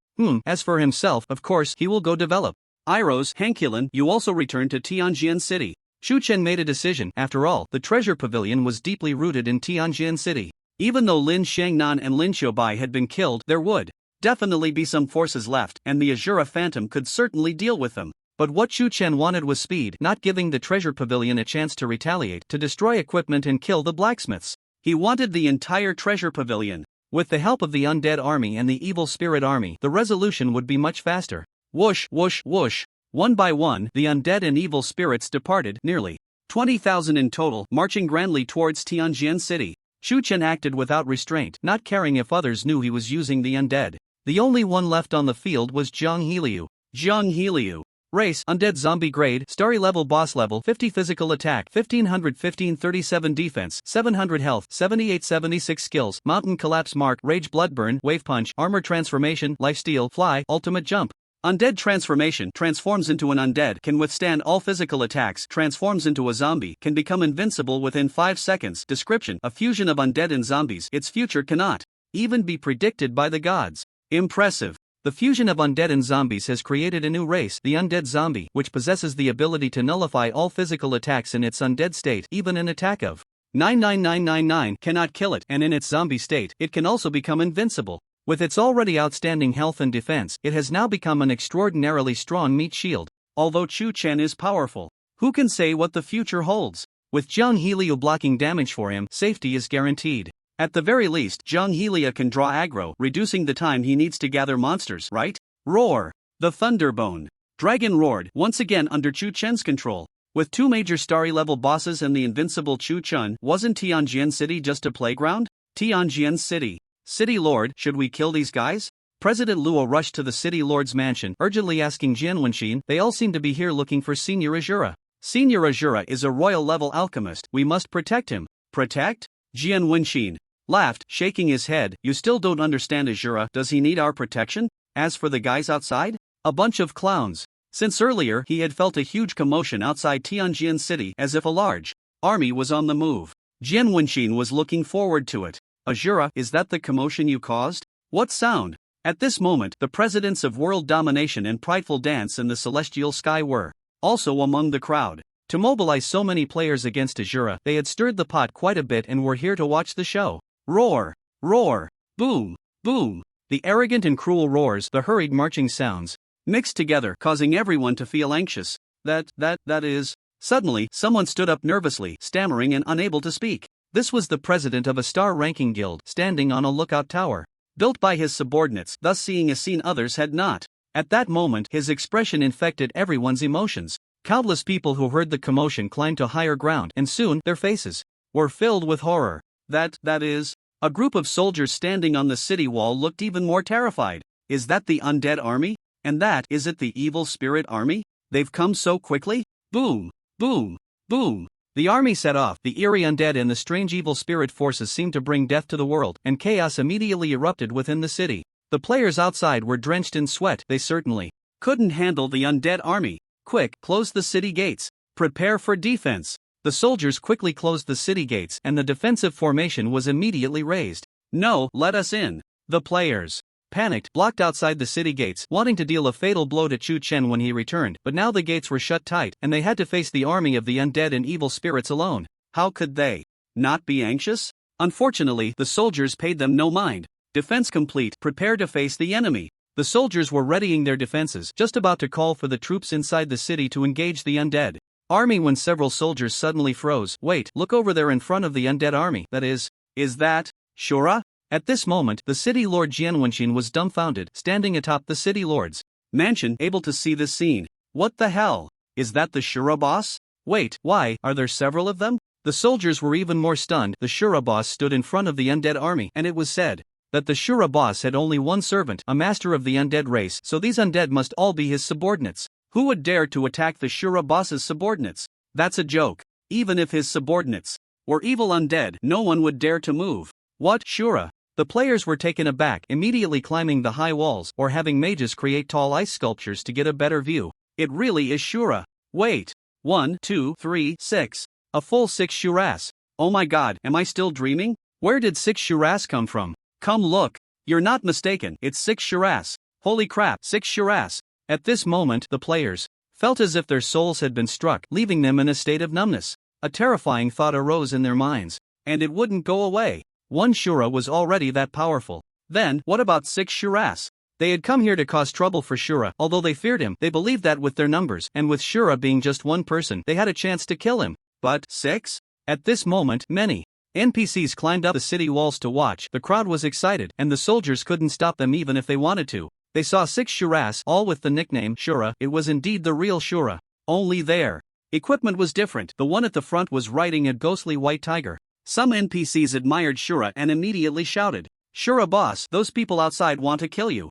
As for himself, of course, he will go develop. Iros, Hankulin, you also return to Tianjin City. Chu Chen made a decision. After all, the Treasure Pavilion was deeply rooted in Tianjin City. Even though Lin Shangnan and Lin Xiaobai had been killed, there would definitely be some forces left, and the Azura Phantom could certainly deal with them. But what Chu Chen wanted was speed, not giving the Treasure Pavilion a chance to retaliate, to destroy equipment and kill the blacksmiths. He wanted the entire Treasure Pavilion. With the help of the Undead Army and the Evil Spirit Army, the resolution would be much faster. Whoosh, whoosh, whoosh. One by one, the undead and evil spirits departed, nearly 20,000 in total, marching grandly towards Tianjin City. Chu Chen acted without restraint, not caring if others knew he was using the undead. The only one left on the field was Zhang Heliu. Zhang Heliu. Race, Undead Zombie Grade, Starry Level Boss Level, 50 Physical Attack, 1537 Defense, 700 Health, 7876 Skills, Mountain Collapse Mark, Rage Bloodburn, Wave Punch, Armor Transformation, Lifesteal, Fly, Ultimate Jump. Undead Transformation, transforms into an undead, can withstand all physical attacks, transforms into a zombie, can become invincible within 5 seconds. Description: a fusion of undead and zombies, its future cannot even be predicted by the gods. Impressive. The fusion of undead and zombies has created a new race, the undead zombie, which possesses the ability to nullify all physical attacks in its undead state. Even an attack of 99999 cannot kill it, and in its zombie state, it can also become invincible. With its already outstanding health and defense, it has now become an extraordinarily strong meat shield. Although Chu Chen is powerful, who can say what the future holds? With Zhang Heliu blocking damage for him, safety is guaranteed. At the very least, Zhang Helia can draw aggro, reducing the time he needs to gather monsters, right? Roar! The Thunderbone Dragon roared, once again under Chu Chen's control. With 2 major starry level bosses and the invincible Chu Chen, wasn't Tianjin City just a playground? Tianjin City. City Lord, should we kill these guys? President Luo rushed to the City Lord's mansion, urgently asking Jian Wenxin. They all seem to be here looking for Senior Azura. Senior Azura is a royal level alchemist, we must protect him. Protect? Jian Wenxin laughed, shaking his head. You still don't understand Azura, does he need our protection? As for the guys outside? A bunch of clowns. Since earlier he had felt a huge commotion outside Tianjin City, as if a large army was on the move. Jian Wenxin was looking forward to it. Azura, is that the commotion you caused? What sound? At this moment, the presidents of World Domination and Prideful Dance and the Celestial Sky were also among the crowd. To mobilize so many players against Azura, they had stirred the pot quite a bit and were here to watch the show. Roar! Roar! Boom! Boom! The arrogant and cruel roars, the hurried marching sounds, mixed together, causing everyone to feel anxious. That is... Suddenly, someone stood up nervously, stammering and unable to speak. This was the president of a star-ranking guild, standing on a lookout tower, built by his subordinates, thus seeing a scene others had not. At that moment, his expression infected everyone's emotions. Countless people who heard the commotion climbed to higher ground, and soon their faces were filled with horror. That is, a group of soldiers standing on the city wall looked even more terrified. Is that the undead army? And is it the evil spirit army? They've come so quickly? Boom! Boom! Boom! The army set off. The eerie undead and the strange evil spirit forces seemed to bring death to the world, and chaos immediately erupted within the city. The players outside were drenched in sweat. They certainly couldn't handle the undead army. Quick, close the city gates. Prepare for defense. The soldiers quickly closed the city gates, and the defensive formation was immediately raised. No, let us in. The players, panicked, blocked outside the city gates, wanting to deal a fatal blow to Chu Chen when he returned, but now the gates were shut tight, and they had to face the army of the undead and evil spirits alone. How could they not be anxious? Unfortunately, the soldiers paid them no mind. Defense complete, prepare to face the enemy. The soldiers were readying their defenses, just about to call for the troops inside the city to engage the undead army when several soldiers suddenly froze. Wait, look over there in front of the undead army. That is that Shura? At this moment, the city lord Jianwenxin was dumbfounded, standing atop the city lord's mansion, able to see this scene. What the hell? Is that the Shura boss? Wait, why, are there several of them? The soldiers were even more stunned. The Shura boss stood in front of the undead army, and it was said that the Shura boss had only one servant, a master of the undead race, so these undead must all be his subordinates. Who would dare to attack the Shura boss's subordinates? That's a joke. Even if his subordinates were evil undead, no one would dare to move. What, Shura? The players were taken aback, immediately climbing the high walls, or having mages create tall ice sculptures to get a better view. It really is Shura. Wait. 1, 2, 3, 6. A full 6 Shuras. Oh my god, am I still dreaming? Where did 6 Shuras come from? Come look. You're not mistaken, it's 6 Shuras. Holy crap, 6 Shuras. At this moment, the players felt as if their souls had been struck, leaving them in a state of numbness. A terrifying thought arose in their minds, and it wouldn't go away. One Shura was already that powerful. Then, what about 6 Shuras? They had come here to cause trouble for Shura. Although they feared him, they believed that with their numbers, and with Shura being just one person, they had a chance to kill him. But 6? At this moment, many NPCs climbed up the city walls to watch. The crowd was excited, and the soldiers couldn't stop them even if they wanted to. They saw 6 Shuras, all with the nickname Shura. It was indeed the real Shura. Only their equipment was different. The one at the front was riding a ghostly white tiger. Some NPCs admired Shura and immediately shouted, "Shura boss, those people outside want to kill you."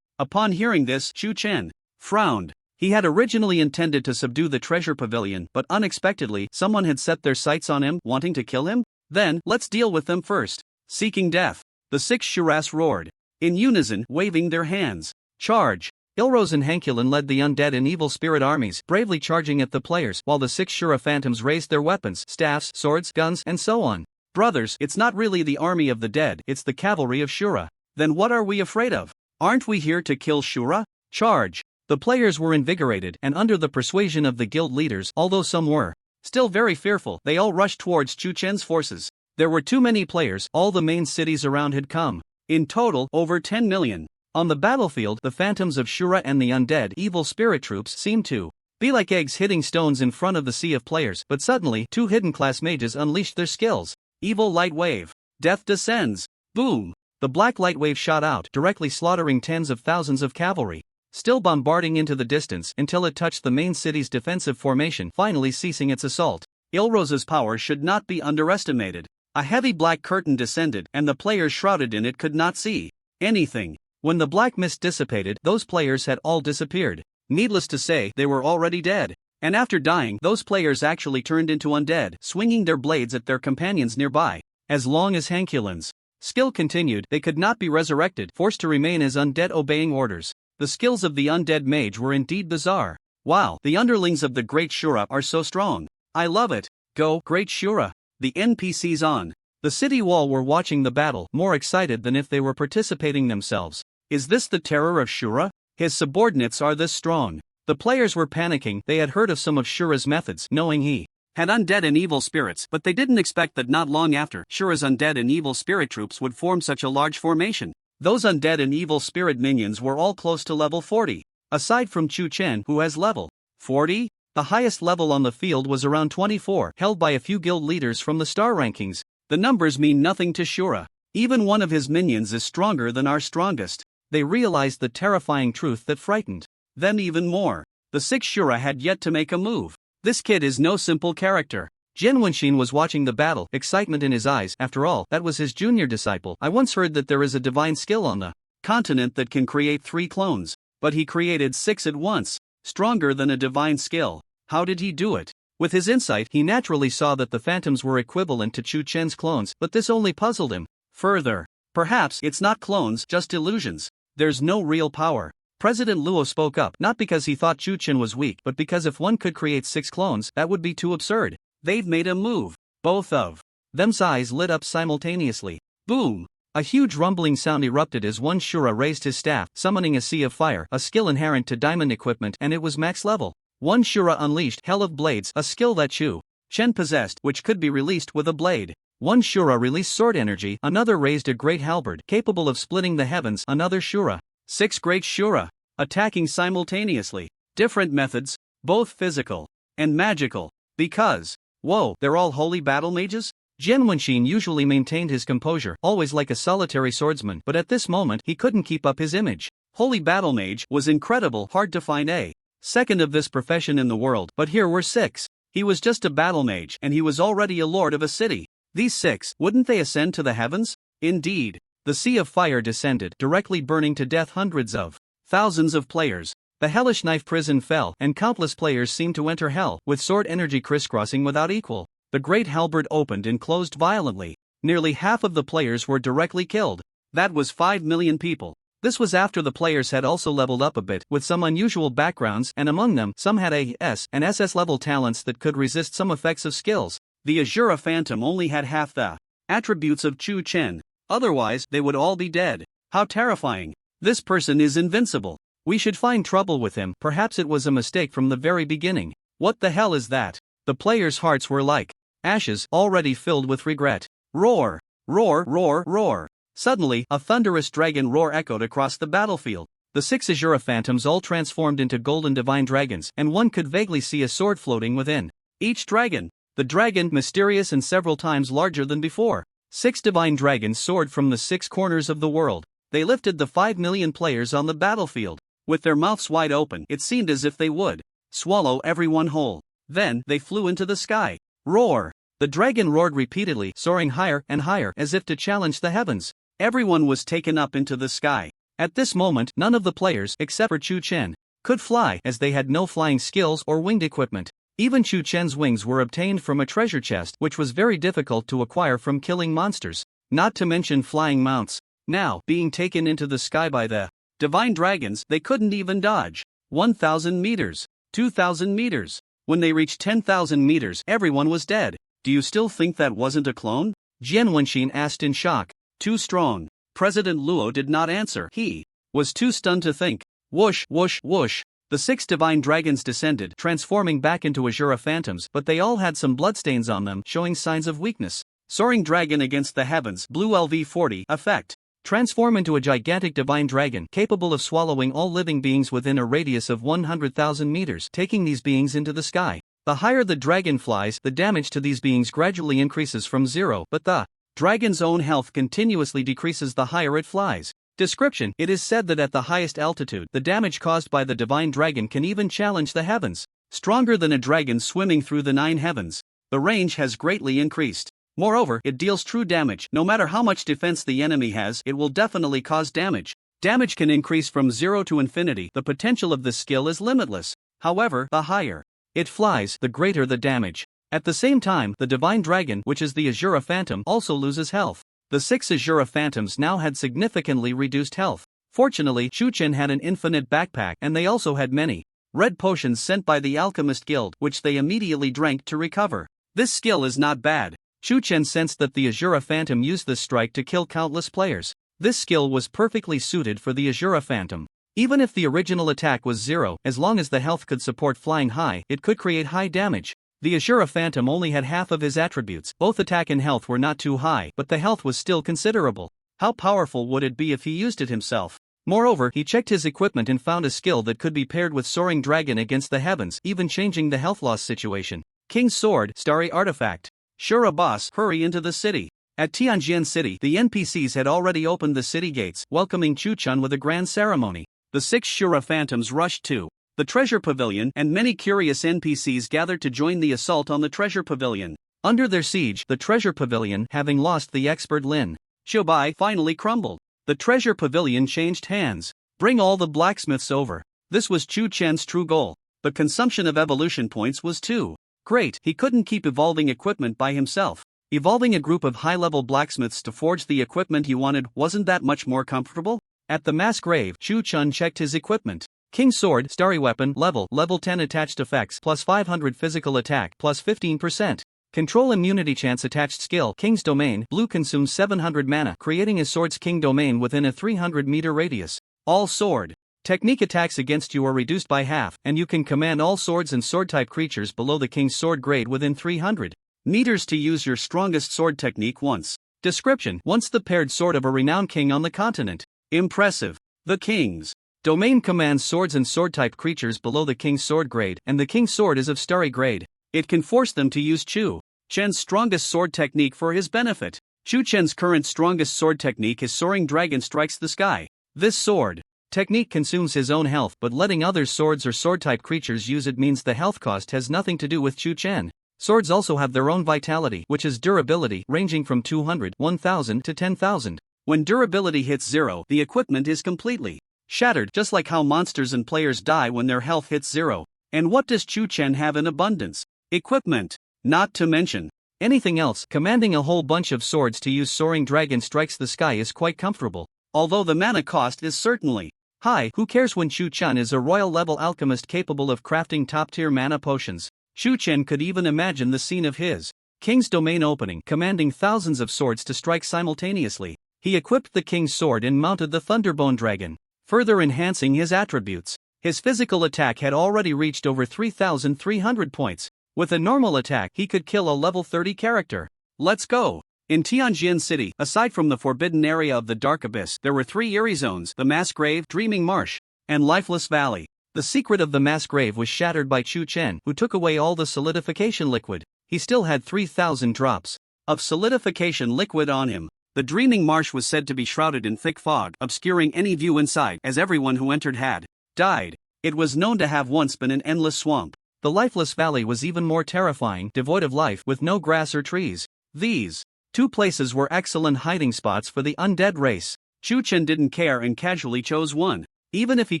Upon hearing this, Chu Chen frowned. He had originally intended to subdue the treasure pavilion, but unexpectedly, someone had set their sights on him, wanting to kill him? Then, let's deal with them first. Seeking death. The 6 Shuras roared, in unison, waving their hands. Charge! Ilrose and Hankulin led the undead and evil spirit armies, bravely charging at the players, while the 6 Shura phantoms raised their weapons, staffs, swords, guns, and so on. Brothers, it's not really the army of the dead, it's the cavalry of Shura. Then what are we afraid of? Aren't we here to kill Shura? Charge! The players were invigorated, and under the persuasion of the guild leaders, although some were still very fearful, they all rushed towards Chu Chen's forces. There were too many players, all the main cities around had come. In total, over 10 million. On the battlefield, the phantoms of Shura and the undead evil spirit troops seemed to be like eggs hitting stones in front of the sea of players, but suddenly, 2 hidden class mages unleashed their skills. Evil light wave. Death descends. Boom! The black light wave shot out, directly slaughtering tens of thousands of cavalry, still bombarding into the distance until it touched the main city's defensive formation, finally ceasing its assault. Ilrose's power should not be underestimated. A heavy black curtain descended, and the players shrouded in it could not see anything. When the black mist dissipated, those players had all disappeared. Needless to say, they were already dead. And after dying, those players actually turned into undead, swinging their blades at their companions nearby. As long as Hankulin's skill continued, they could not be resurrected, forced to remain as undead obeying orders. The skills of the undead mage were indeed bizarre. Wow, the underlings of the Great Shura are so strong. I love it. Go, Great Shura. The NPCs on the city wall were watching the battle, more excited than if they were participating themselves. Is this the terror of Shura? His subordinates are this strong. The players were panicking. They had heard of some of Shura's methods, knowing he had undead and evil spirits, but they didn't expect that not long after, Shura's undead and evil spirit troops would form such a large formation. Those undead and evil spirit minions were all close to level 40. Aside from Chu Chen, who has level 40, the highest level on the field was around 24, held by a few guild leaders from the star rankings. The numbers mean nothing to Shura. Even one of his minions is stronger than our strongest. They realized the terrifying truth that frightened them even more. The 6 Shura had yet to make a move. This kid is no simple character. Jian Wenxin was watching the battle, excitement in his eyes. After all, that was his junior disciple. I once heard that there is a divine skill on the continent that can create 3 clones. But he created 6 at once. Stronger than a divine skill. How did he do it? With his insight, he naturally saw that the phantoms were equivalent to Chu Chen's clones, but this only puzzled him further. Perhaps it's not clones, just illusions. There's no real power. President Luo spoke up, not because he thought Chu Chen was weak, but because if one could create 6 clones, that would be too absurd. They've made a move. Both of them's eyes lit up simultaneously. Boom! A huge rumbling sound erupted as one Shura raised his staff, summoning a sea of fire, a skill inherent to diamond equipment, and it was max level. One Shura unleashed Hell of Blades, a skill that Chu Chen possessed, which could be released with a blade. One Shura released sword energy, another raised a great halberd, capable of splitting the heavens, another Shura. 6 great Shura, attacking simultaneously. Different methods, both physical and magical. Because, whoa, they're all holy battle mages? Jian Wenxin usually maintained his composure, always like a solitary swordsman, but at this moment he couldn't keep up his image. Holy battle mage was incredible, hard to find a second of this profession in the world, but here were 6. He was just a battle mage, and he was already a lord of a city. These 6, wouldn't they ascend to the heavens? Indeed. The sea of fire descended, directly burning to death hundreds of thousands of players. The hellish knife prison fell, and countless players seemed to enter hell, with sword energy crisscrossing without equal. The great halberd opened and closed violently. Nearly half of the players were directly killed. That was 5 million people. This was after the players had also leveled up a bit, with some unusual backgrounds, and among them, some had AS and SS level talents that could resist some effects of skills. The Azura Phantom only had half the attributes of Chu Chen. Otherwise, they would all be dead. How terrifying. This person is invincible. We should find trouble with him. Perhaps it was a mistake from the very beginning. What the hell is that? The players' hearts were like ashes, already filled with regret. Roar! Roar! Roar! Roar! Suddenly, a thunderous dragon roar echoed across the battlefield. The 6 Azura Phantoms all transformed into golden divine dragons, and one could vaguely see a sword floating within each dragon. The dragon, mysterious and several times larger than before. 6 divine dragons soared from the 6 corners of the world. They lifted the 5 million players on the battlefield. With their mouths wide open, it seemed as if they would swallow everyone whole. Then, they flew into the sky. Roar! The dragon roared repeatedly, soaring higher and higher, as if to challenge the heavens. Everyone was taken up into the sky. At this moment, none of the players, except for Chu Chen, could fly, as they had no flying skills or winged equipment. Even Chu Chen's wings were obtained from a treasure chest, which was very difficult to acquire from killing monsters, not to mention flying mounts. Now, being taken into the sky by the divine dragons, they couldn't even dodge. 1,000 meters, 2,000 meters. When they reached 10,000 meters, everyone was dead. Do you still think that wasn't a clone? Jian Wenxin asked in shock. Too strong. President Luo did not answer. He was too stunned to think. Whoosh, whoosh, whoosh. The 6 divine dragons descended, transforming back into Azura Phantoms, but they all had some bloodstains on them, showing signs of weakness. Soaring dragon against the heavens, blue LV40 effect. Transform into a gigantic divine dragon, capable of swallowing all living beings within a radius of 100,000 meters, taking these beings into the sky. The higher the dragon flies, the damage to these beings gradually increases from 0, but the dragon's own health continuously decreases the higher it flies. Description: it is said that at the highest altitude, the damage caused by the divine dragon can even challenge the heavens. Stronger than a dragon swimming through the 9 heavens. The range has greatly increased. Moreover, it deals true damage. No matter how much defense the enemy has, it will definitely cause damage. Damage can increase from 0 to infinity. The potential of this skill is limitless. However, the higher it flies, the greater the damage. At the same time, the divine dragon, which is the Azura Phantom, also loses health. The 6 Azura Phantoms now had significantly reduced health. Fortunately, Chu Chen had an infinite backpack, and they also had many red potions sent by the Alchemist Guild, which they immediately drank to recover. This skill is not bad. Chu Chen sensed that the Azura Phantom used this strike to kill countless players. This skill was perfectly suited for the Azura Phantom. Even if the original attack was 0, as long as the health could support flying high, it could create high damage. The Azura Phantom only had half of his attributes. Both attack and health were not too high, but the health was still considerable. How powerful would it be if he used it himself? Moreover, he checked his equipment and found a skill that could be paired with Soaring Dragon against the heavens, even changing the health loss situation. King's Sword, Starry Artifact. Shura boss, hurry into the city. At Tianjin City, the NPCs had already opened the city gates, welcoming Chu Chen with a grand ceremony. The 6 Shura Phantoms rushed to the treasure pavilion, and many curious NPCs gathered to join the assault on the treasure pavilion. Under their siege, the treasure pavilion, having lost the expert Lin Xiaobai, finally crumbled. The treasure pavilion changed hands. Bring all the blacksmiths over. This was Chu Chen's true goal. But consumption of evolution points was too great. He couldn't keep evolving equipment by himself. Evolving a group of high-level blacksmiths to forge the equipment he wanted wasn't that much more comfortable? At the mass grave, Chu Chen checked his equipment. King Sword, Starry Weapon, level 10 attached effects, plus 500 physical attack, plus 15%. Control immunity chance attached skill, King's Domain, blue consumes 700 mana, creating a sword's King Domain within a 300-meter radius. All sword. Technique attacks against you are reduced by half, and you can command all swords and sword-type creatures below the King's Sword grade within 300 meters to use your strongest sword technique once. Description: once the paired sword of a renowned king on the continent. Impressive. The King's Domain commands swords and sword-type creatures below the King's Sword grade, and the King's Sword is of Starry grade. It can force them to use Chu Chen's strongest sword technique for his benefit. Chu Chen's current strongest sword technique is Soaring Dragon Strikes the Sky. This sword technique consumes his own health, but letting other swords or sword-type creatures use it means the health cost has nothing to do with Chu Chen. Swords also have their own vitality, which is durability, ranging from 200, 1000 to 10,000. When durability hits 0, the equipment is completely shattered, just like how monsters and players die when their health hits 0. And what does Chu Chen have in abundance? Equipment. Not to mention anything else. Commanding a whole bunch of swords to use Soaring Dragon Strikes the Sky is quite comfortable. Although the mana cost is certainly high, who cares when Chu Chen is a royal-level alchemist capable of crafting top-tier mana potions? Chu Chen could even imagine the scene of his King's Domain opening, commanding thousands of swords to strike simultaneously. He equipped the King's Sword and mounted the Thunderbone Dragon, further enhancing his attributes. His physical attack had already reached over 3,300 points. With a normal attack, he could kill a level 30 character. Let's go! In Tianjin City, aside from the forbidden area of the Dark Abyss, there were 3 eerie zones: the Mass Grave, Dreaming Marsh, and Lifeless Valley. The secret of the Mass Grave was shattered by Chu Chen, who took away all the solidification liquid. He still had 3,000 drops of solidification liquid on him. The Dreaming Marsh was said to be shrouded in thick fog, obscuring any view inside, as everyone who entered had died. It was known to have once been an endless swamp. The Lifeless Valley was even more terrifying, devoid of life, with no grass or trees. These 2 places were excellent hiding spots for the undead race. Chu Chen didn't care and casually chose one. Even if he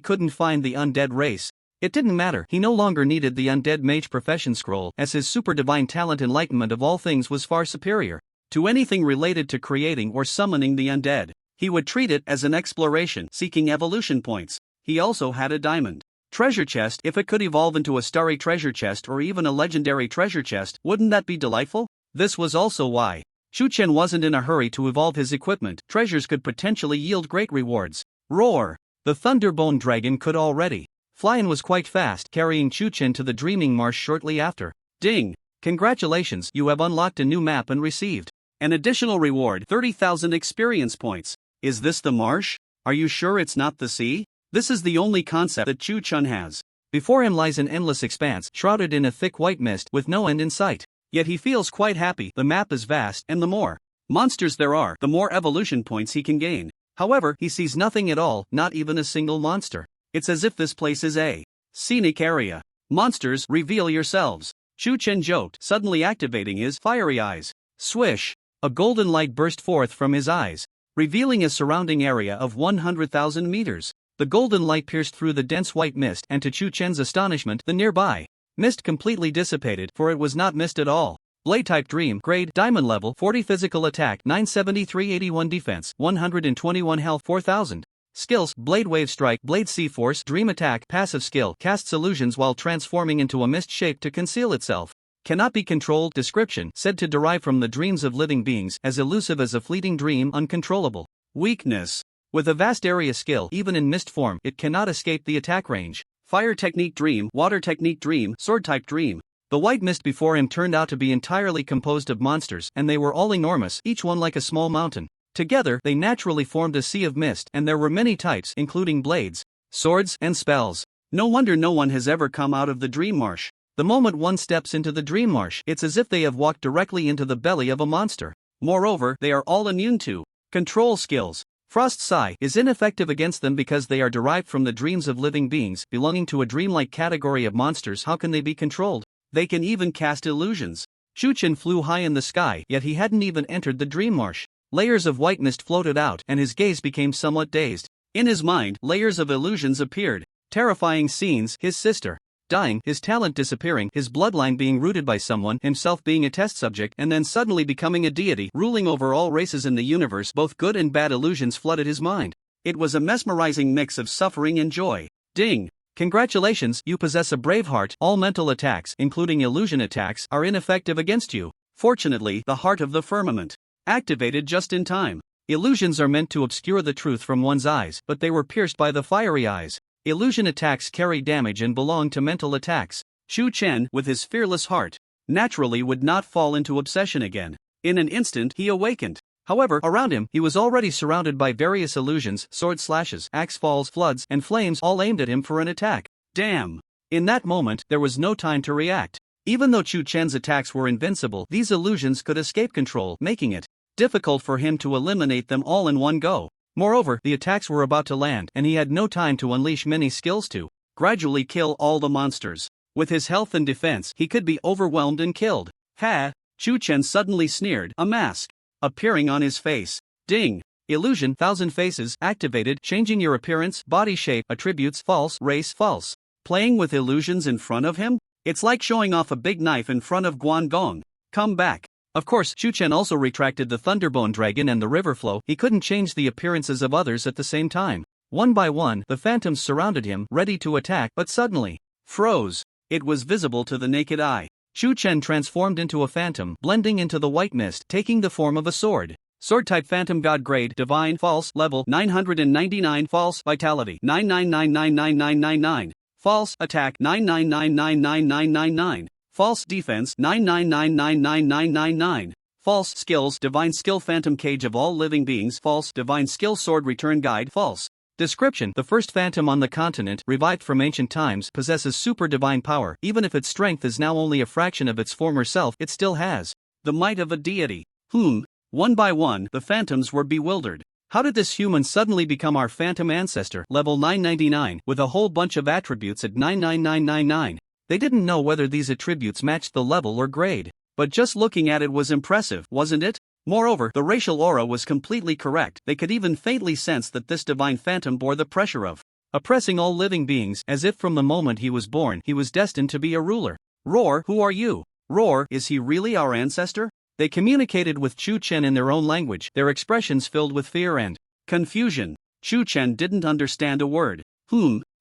couldn't find the undead race, it didn't matter. He no longer needed the undead mage profession scroll, as his super divine talent enlightenment of all things was far superior to anything related to creating or summoning the undead. He would treat it as an exploration, seeking evolution points. He also had a diamond treasure chest. If it could evolve into a starry treasure chest or even a legendary treasure chest, wouldn't that be delightful? This was also why Chu Chen wasn't in a hurry to evolve his equipment. Treasures could potentially yield great rewards. Roar! The Thunderbone Dragon could already fly and was quite fast, carrying Chu Chen to the Dreaming Marsh shortly after. Ding! Congratulations, you have unlocked a new map and received an additional reward, 30,000 experience points. Is this the marsh? Are you sure it's not the sea? This is the only concept that Chu Chen has. Before him lies an endless expanse, shrouded in a thick white mist with no end in sight. Yet he feels quite happy. The map is vast, and the more monsters there are, the more evolution points he can gain. However, he sees nothing at all, not even a single monster. It's as if this place is a scenic area. Monsters, reveal yourselves. Chu Chen joked, suddenly activating his fiery eyes. Swish! A golden light burst forth from his eyes, revealing a surrounding area of 100,000 meters. The golden light pierced through the dense white mist, and to Chu Chen's astonishment, the nearby mist completely dissipated, for it was not mist at all. Blade-type Dream, grade, diamond level, 40 physical attack, 973 81 defense, 121 health, 4000. Skills, Blade Wave Strike, Blade Sea Force, Dream Attack, passive skill, casts illusions while transforming into a mist shape to conceal itself. Cannot be controlled. Description, said to derive from the dreams of living beings, as elusive as a fleeting dream, uncontrollable. Weakness. With a vast area skill, even in mist form, it cannot escape the attack range. Fire Technique Dream, Water Technique Dream, Sword Type Dream. The white mist before him turned out to be entirely composed of monsters, and they were all enormous, each one like a small mountain. Together, they naturally formed a sea of mist, and there were many types, including blades, swords, and spells. No wonder no one has ever come out of the Dream Marsh. The moment one steps into the Dream Marsh, it's as if they have walked directly into the belly of a monster. Moreover, they are all immune to control skills. Frost's Sigh is ineffective against them because they are derived from the dreams of living beings belonging to a dreamlike category of monsters. How can they be controlled? They can even cast illusions. Shuchen flew high in the sky, yet he hadn't even entered the dream marsh. Layers of white mist floated out and his gaze became somewhat dazed. In his mind, layers of illusions appeared. Terrifying scenes, his sister dying, his talent disappearing, his bloodline being rooted by someone, himself being a test subject, and then suddenly becoming a deity, ruling over all races in the universe. Both good and bad illusions flooded his mind. It was a mesmerizing mix of suffering and joy. Ding! Congratulations, you possess a brave heart. All mental attacks, including illusion attacks, are ineffective against you. Fortunately, the Heart of the Firmament activated just in time. Illusions are meant to obscure the truth from one's eyes, but they were pierced by the fiery eyes. Illusion attacks carry damage and belong to mental attacks. Shu Chen, with his fearless heart, naturally would not fall into obsession again. In an instant, he awakened. However, around him, he was already surrounded by various illusions, sword slashes, axe falls, floods, and flames, all aimed at him for an attack. Damn! In that moment, there was no time to react. Even though Shu Chen's attacks were invincible, these illusions could escape control, making it difficult for him to eliminate them all in one go. Moreover, the attacks were about to land, and he had no time to unleash many skills to gradually kill all the monsters. With his health and defense, he could be overwhelmed and killed. Ha! Shu Chen suddenly sneered, a mask appearing on his face. Ding! Illusion, Thousand Faces, activated, changing your appearance, body shape, attributes, false, race, false. Playing with illusions in front of him? It's like showing off a big knife in front of Guangdong. Come back. Of course, Shu Chen also retracted the Thunderbone Dragon and the river flow. He couldn't change the appearances of others at the same time. One by one, the phantoms surrounded him, ready to attack, but suddenly froze. It was visible to the naked eye. Shu Chen transformed into a phantom, blending into the white mist, taking the form of a sword. Sword type Phantom God grade Divine false level 999 false vitality 999999999 false attack 999999999 false defense 999999999 false skills Divine skill Phantom Cage of all living beings false Divine skill Sword return guide false. Description: the first phantom on the continent, revived from ancient times, possesses super divine power. Even if its strength is now only a fraction of its former self, it still has the might of a deity. One by one, the phantoms were bewildered. How did this human suddenly become our phantom ancestor, level 999, with a whole bunch of attributes at 99999? They didn't know whether these attributes matched the level or grade, but just looking at it was impressive, wasn't it? Moreover, the racial aura was completely correct. They could even faintly sense that this divine phantom bore the pressure of oppressing all living beings, as if from the moment he was born, he was destined to be a ruler. Roar, who are you? Roar, is he really our ancestor? They communicated with Shu Chen in their own language, their expressions filled with fear and confusion. Shu Chen didn't understand a word.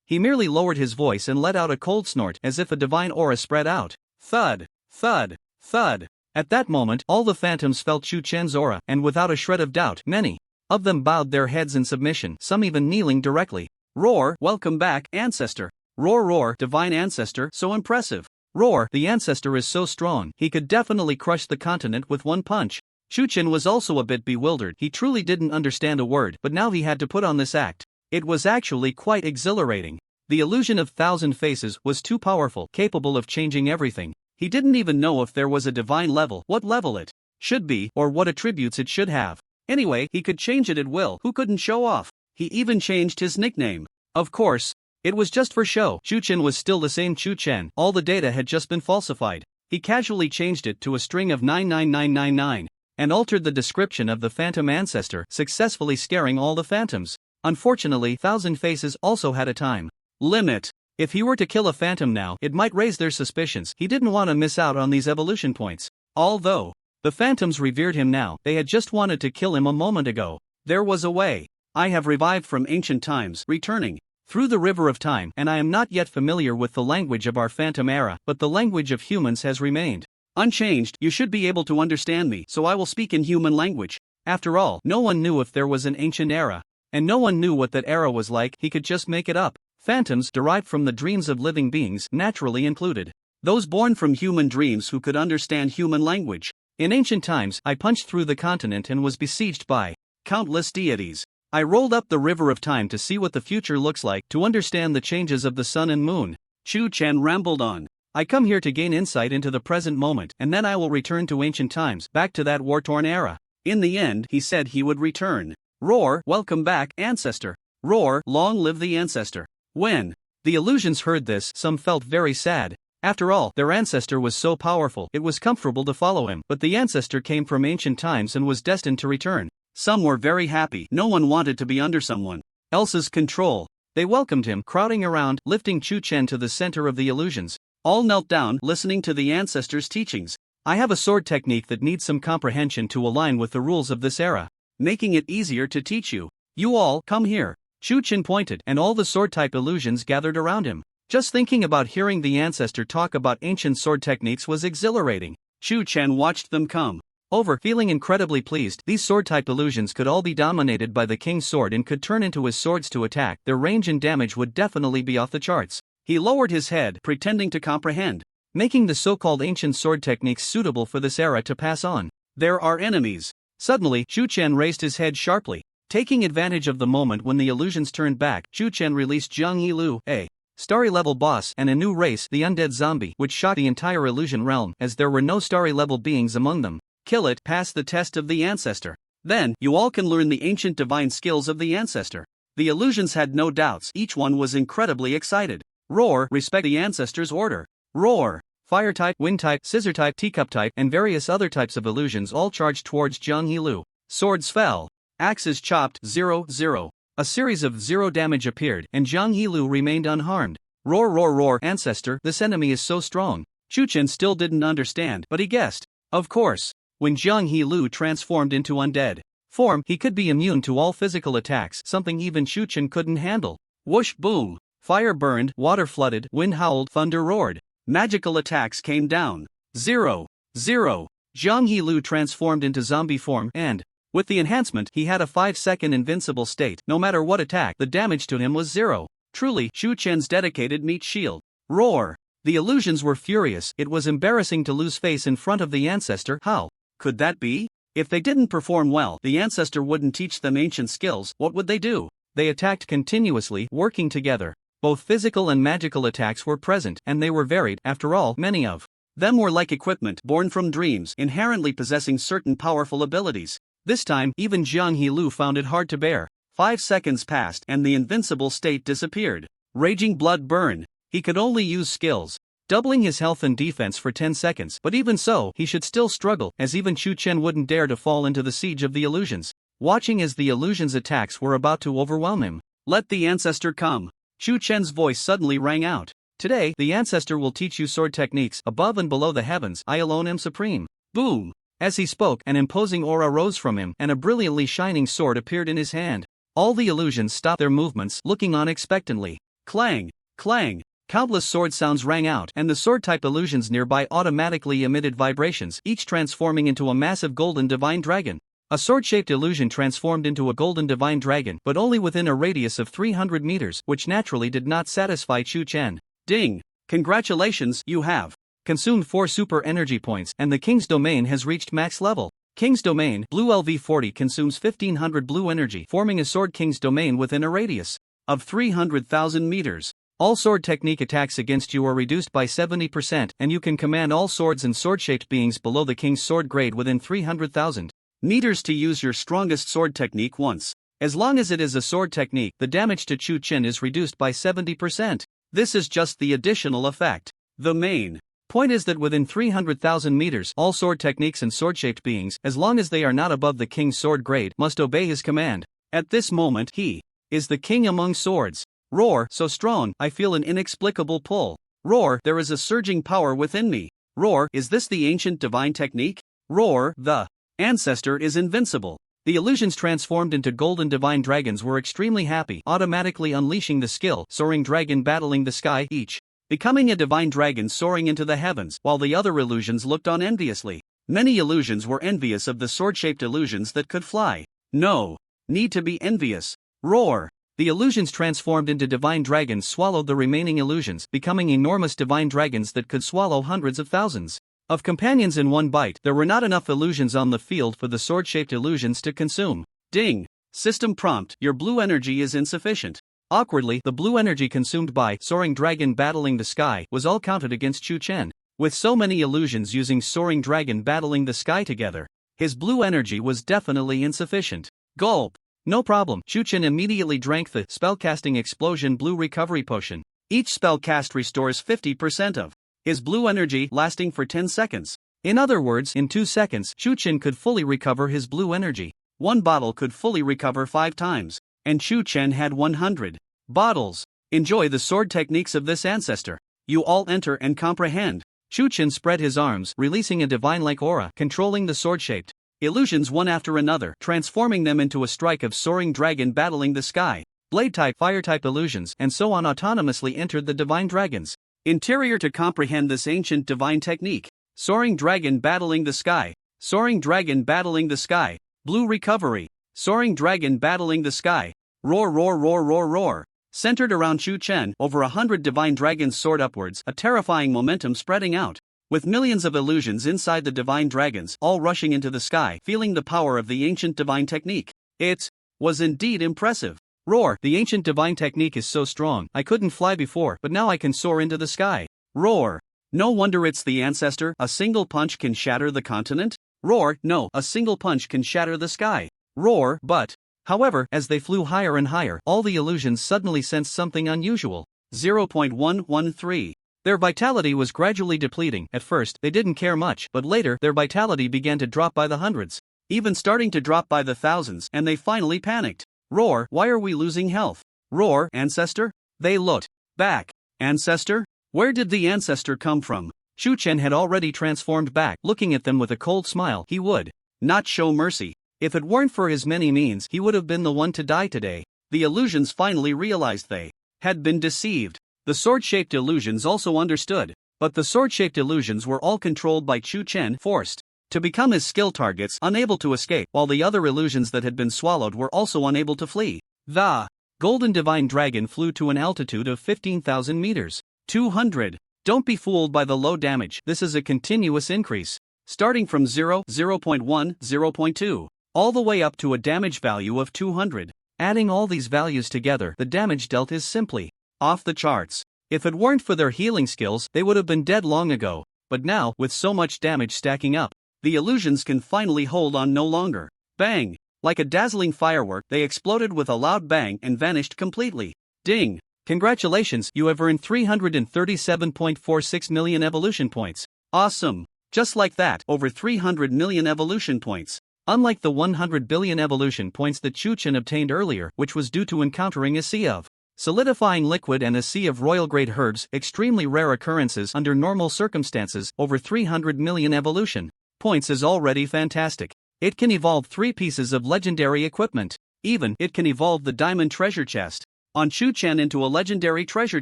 He merely lowered his voice and let out a cold snort, as if a divine aura spread out. Thud, thud, thud. At that moment, all the phantoms felt Shu Chen's aura, and without a shred of doubt, many of them bowed their heads in submission, some even kneeling directly. Roar, welcome back, ancestor. Roar, roar, divine ancestor, so impressive. Roar, the ancestor is so strong, he could definitely crush the continent with one punch. Shu Chen was also a bit bewildered. He truly didn't understand a word, but now he had to put on this act. It was actually quite exhilarating. The illusion of Thousand Faces was too powerful, capable of changing everything. He didn't even know if there was a divine level, what level it should be, or what attributes it should have. Anyway, he could change it at will. Who couldn't show off? He even changed his nickname. Of course, it was just for show. Shu Chen was still the same Shu Chen, all the data had just been falsified. He casually changed it to a string of 99999, and altered the description of the phantom ancestor, successfully scaring all the phantoms. Unfortunately, Thousand Faces also had a time limit. If he were to kill a phantom now, it might raise their suspicions. He didn't want to miss out on these evolution points. Although the phantoms revered him now, they had just wanted to kill him a moment ago. There was a way. I have revived from ancient times, returning through the river of time, and I am not yet familiar with the language of our phantom era, but the language of humans has remained unchanged. You should be able to understand me, so I will speak in human language. After all, no one knew if there was an ancient era, and no one knew what that era was like. He could just make it up. Phantoms, derived from the dreams of living beings, naturally included those born from human dreams who could understand human language. In ancient times, I punched through the continent and was besieged by countless deities. I rolled up the river of time to see what the future looks like, to understand the changes of the sun and moon. Shu Chen rambled on. I come here to gain insight into the present moment, and then I will return to ancient times, back to that war-torn era. In the end, he said he would return. Roar, welcome back, ancestor. Roar, long live the ancestor. When the illusions heard this, some felt very sad. After all, their ancestor was so powerful, it was comfortable to follow him. But the ancestor came from ancient times and was destined to return. Some were very happy. No one wanted to be under someone else's control. They welcomed him, crowding around, lifting Chu Chen to the center of the illusions. All knelt down, listening to the ancestor's teachings. I have a sword technique that needs some comprehension to align with the rules of this era, making it easier to teach you. You all, come here. Chu Chen pointed, and all the sword-type illusions gathered around him. Just thinking about hearing the ancestor talk about ancient sword techniques was exhilarating. Chu Chen watched them come over, feeling incredibly pleased. These sword-type illusions could all be dominated by the king's sword and could turn into his swords to attack. Their range and damage would definitely be off the charts. He lowered his head, pretending to comprehend, making the so-called ancient sword techniques suitable for this era to pass on. There are enemies. Suddenly, Chu Chen raised his head sharply. Taking advantage of the moment when the illusions turned back, Chu Chen released Zhang Yilu, a starry-level boss, and a new race, the undead zombie, which shocked the entire illusion realm, as there were no starry-level beings among them. Kill it, pass the test of the ancestor. Then, you all can learn the ancient divine skills of the ancestor. The illusions had no doubts, each one was incredibly excited. Roar, respect the ancestor's order. Roar. Fire-type, wind-type, scissor-type, teacup-type, and various other types of illusions all charged towards Zhang Yilu. Swords fell. Axes chopped, 0-0. A series of 0 damage appeared, and Zhang Yilu remained unharmed. Roar roar roar, ancestor, this enemy is so strong. Chu Chen still didn't understand, but he guessed. Of course. When Zhang Yilu transformed into undead form, he could be immune to all physical attacks, something even Chu Chen couldn't handle. Whoosh boom. Fire burned, water flooded, wind howled, thunder roared. Magical attacks came down. 0-0. Zhang Yilu transformed into zombie form and, with the enhancement, he had a 5-second invincible state. No matter what attack, the damage to him was 0. Truly, Chu Chen's dedicated meat shield. Roar. The illusions were furious. It was embarrassing to lose face in front of the ancestor. How could that be? If they didn't perform well, the ancestor wouldn't teach them ancient skills. What would they do? They attacked continuously, working together. Both physical and magical attacks were present, and they were varied. After all, many of them were like equipment born from dreams, inherently possessing certain powerful abilities. This time, even Zhang Yilu found it hard to bear. 5 seconds passed, and the invincible state disappeared. Raging blood burn. He could only use skills, doubling his health and defense for 10 seconds. But even so, he should still struggle, as even Chu Chen wouldn't dare to fall into the siege of the illusions. Watching as the illusions' attacks were about to overwhelm him. Let the ancestor come. Chu Chen's voice suddenly rang out. Today, the ancestor will teach you sword techniques. Above and below the heavens, I alone am supreme. Boom! As he spoke, an imposing aura rose from him, and a brilliantly shining sword appeared in his hand. All the illusions stopped their movements, looking on expectantly. Clang! Clang! Countless sword sounds rang out, and the sword-type illusions nearby automatically emitted vibrations, each transforming into a massive golden divine dragon. A sword-shaped illusion transformed into a golden divine dragon, but only within a radius of 300 meters, which naturally did not satisfy Chu Chen. Ding! Congratulations, you have consumed 4 super energy points, and the King's Domain has reached max level. King's Domain, Blue LV40 consumes 1500 blue energy, forming a Sword King's Domain within a radius of 300,000 meters. All sword technique attacks against you are reduced by 70%, and you can command all swords and sword-shaped beings below the King's Sword grade within 300,000 meters to use your strongest sword technique once. As long as it is a sword technique, the damage to Chu Chen is reduced by 70%. This is just the additional effect. The main point is that within 300,000 meters, all sword techniques and sword-shaped beings, as long as they are not above the King's Sword grade, must obey his command. At this moment, he is the king among swords. Roar, so strong, I feel an inexplicable pull. Roar, there is a surging power within me. Roar, is this the ancient divine technique? Roar, the ancestor is invincible. The illusions transformed into golden divine dragons were extremely happy, automatically unleashing the skill, soaring dragon battling the sky, each becoming a divine dragon soaring into the heavens, while the other illusions looked on enviously. Many illusions were envious of the sword-shaped illusions that could fly. No need to be envious. Roar. The illusions transformed into divine dragons swallowed the remaining illusions, becoming enormous divine dragons that could swallow hundreds of thousands of companions in one bite. There were not enough illusions on the field for the sword-shaped illusions to consume. Ding! System prompt, your blue energy is insufficient. Awkwardly, the blue energy consumed by Soaring Dragon Battling the Sky was all counted against Chu Chen. With so many illusions using Soaring Dragon Battling the Sky together, his blue energy was definitely insufficient. Gulp! No problem. Chu-Chen immediately drank the spellcasting explosion blue recovery potion. Each spell cast restores 50% of his blue energy, lasting for 10 seconds. In other words, in 2 seconds, Chu-Chen could fully recover his blue energy. One bottle could fully recover 5 times, and Chu-Chen had 100 bottles. Enjoy the sword techniques of this ancestor. You all enter and comprehend. Chu-Chen spread his arms, releasing a divine-like aura, controlling the sword-shaped illusions one after another, transforming them into a strike of soaring dragon battling the sky. Blade-type, fire-type illusions, and so on autonomously entered the divine dragon's interior to comprehend this ancient divine technique. Soaring dragon battling the sky. Soaring dragon battling the sky. Blue recovery. Soaring dragon battling the sky. Roar, roar, roar, roar, roar. Centered around Chu-Chen, over 100 divine dragons soared upwards, a terrifying momentum spreading out. With millions of illusions inside the divine dragons, all rushing into the sky, feeling the power of the ancient divine technique. It was indeed impressive. Roar, the ancient divine technique is so strong, I couldn't fly before, but now I can soar into the sky. Roar. No wonder it's the ancestor, a single punch can shatter the continent? Roar, no, a single punch can shatter the sky. Roar, but. However, as they flew higher and higher, all the illusions suddenly sensed something unusual. 0.113. Their vitality was gradually depleting. At first, they didn't care much, but later, their vitality began to drop by the hundreds, even starting to drop by the thousands, and they finally panicked. Roar, why are we losing health? Roar, ancestor? They looked back. Ancestor? Where did the ancestor come from? Chu-Chen had already transformed back. Looking at them with a cold smile, he would not show mercy. If it weren't for his many means, he would have been the one to die today. The illusions finally realized they had been deceived. The sword-shaped illusions also understood, but the sword-shaped illusions were all controlled by Chu-Chen, forced to become his skill targets, unable to escape, while the other illusions that had been swallowed were also unable to flee. The golden divine dragon flew to an altitude of 15,000 meters. 200. Don't be fooled by the low damage. This is a continuous increase, starting from 0, 0.1, 0.2, all the way up to a damage value of 200. Adding all these values together, the damage dealt is simply off the charts. If it weren't for their healing skills, they would have been dead long ago. But now, with so much damage stacking up, the illusions can finally hold on no longer. Bang! Like a dazzling firework, they exploded with a loud bang and vanished completely. Ding! Congratulations, you have earned 337.46 million evolution points. Awesome! Just like that, over 300 million evolution points. Unlike the 100 billion evolution points that Chu-Chen obtained earlier, which was due to encountering a sea of solidifying liquid and a sea of royal-grade herbs, extremely rare occurrences under normal circumstances, over 300 million evolution points is already fantastic. It can evolve 3 pieces of legendary equipment. Even, it can evolve the diamond treasure chest on Chu-Chen into a legendary treasure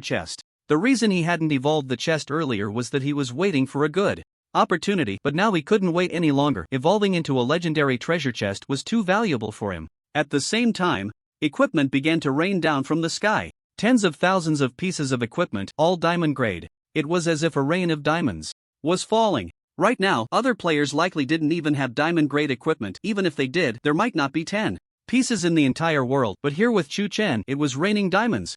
chest. The reason he hadn't evolved the chest earlier was that he was waiting for a good opportunity, but now he couldn't wait any longer. Evolving into a legendary treasure chest was too valuable for him. At the same time, equipment began to rain down from the sky. Tens of thousands of pieces of equipment, all diamond grade. It was as if a rain of diamonds was falling. Right now, other players likely didn't even have diamond grade equipment. Even if they did, there might not be 10 pieces in the entire world, but here with Chu-Chen, it was raining diamonds.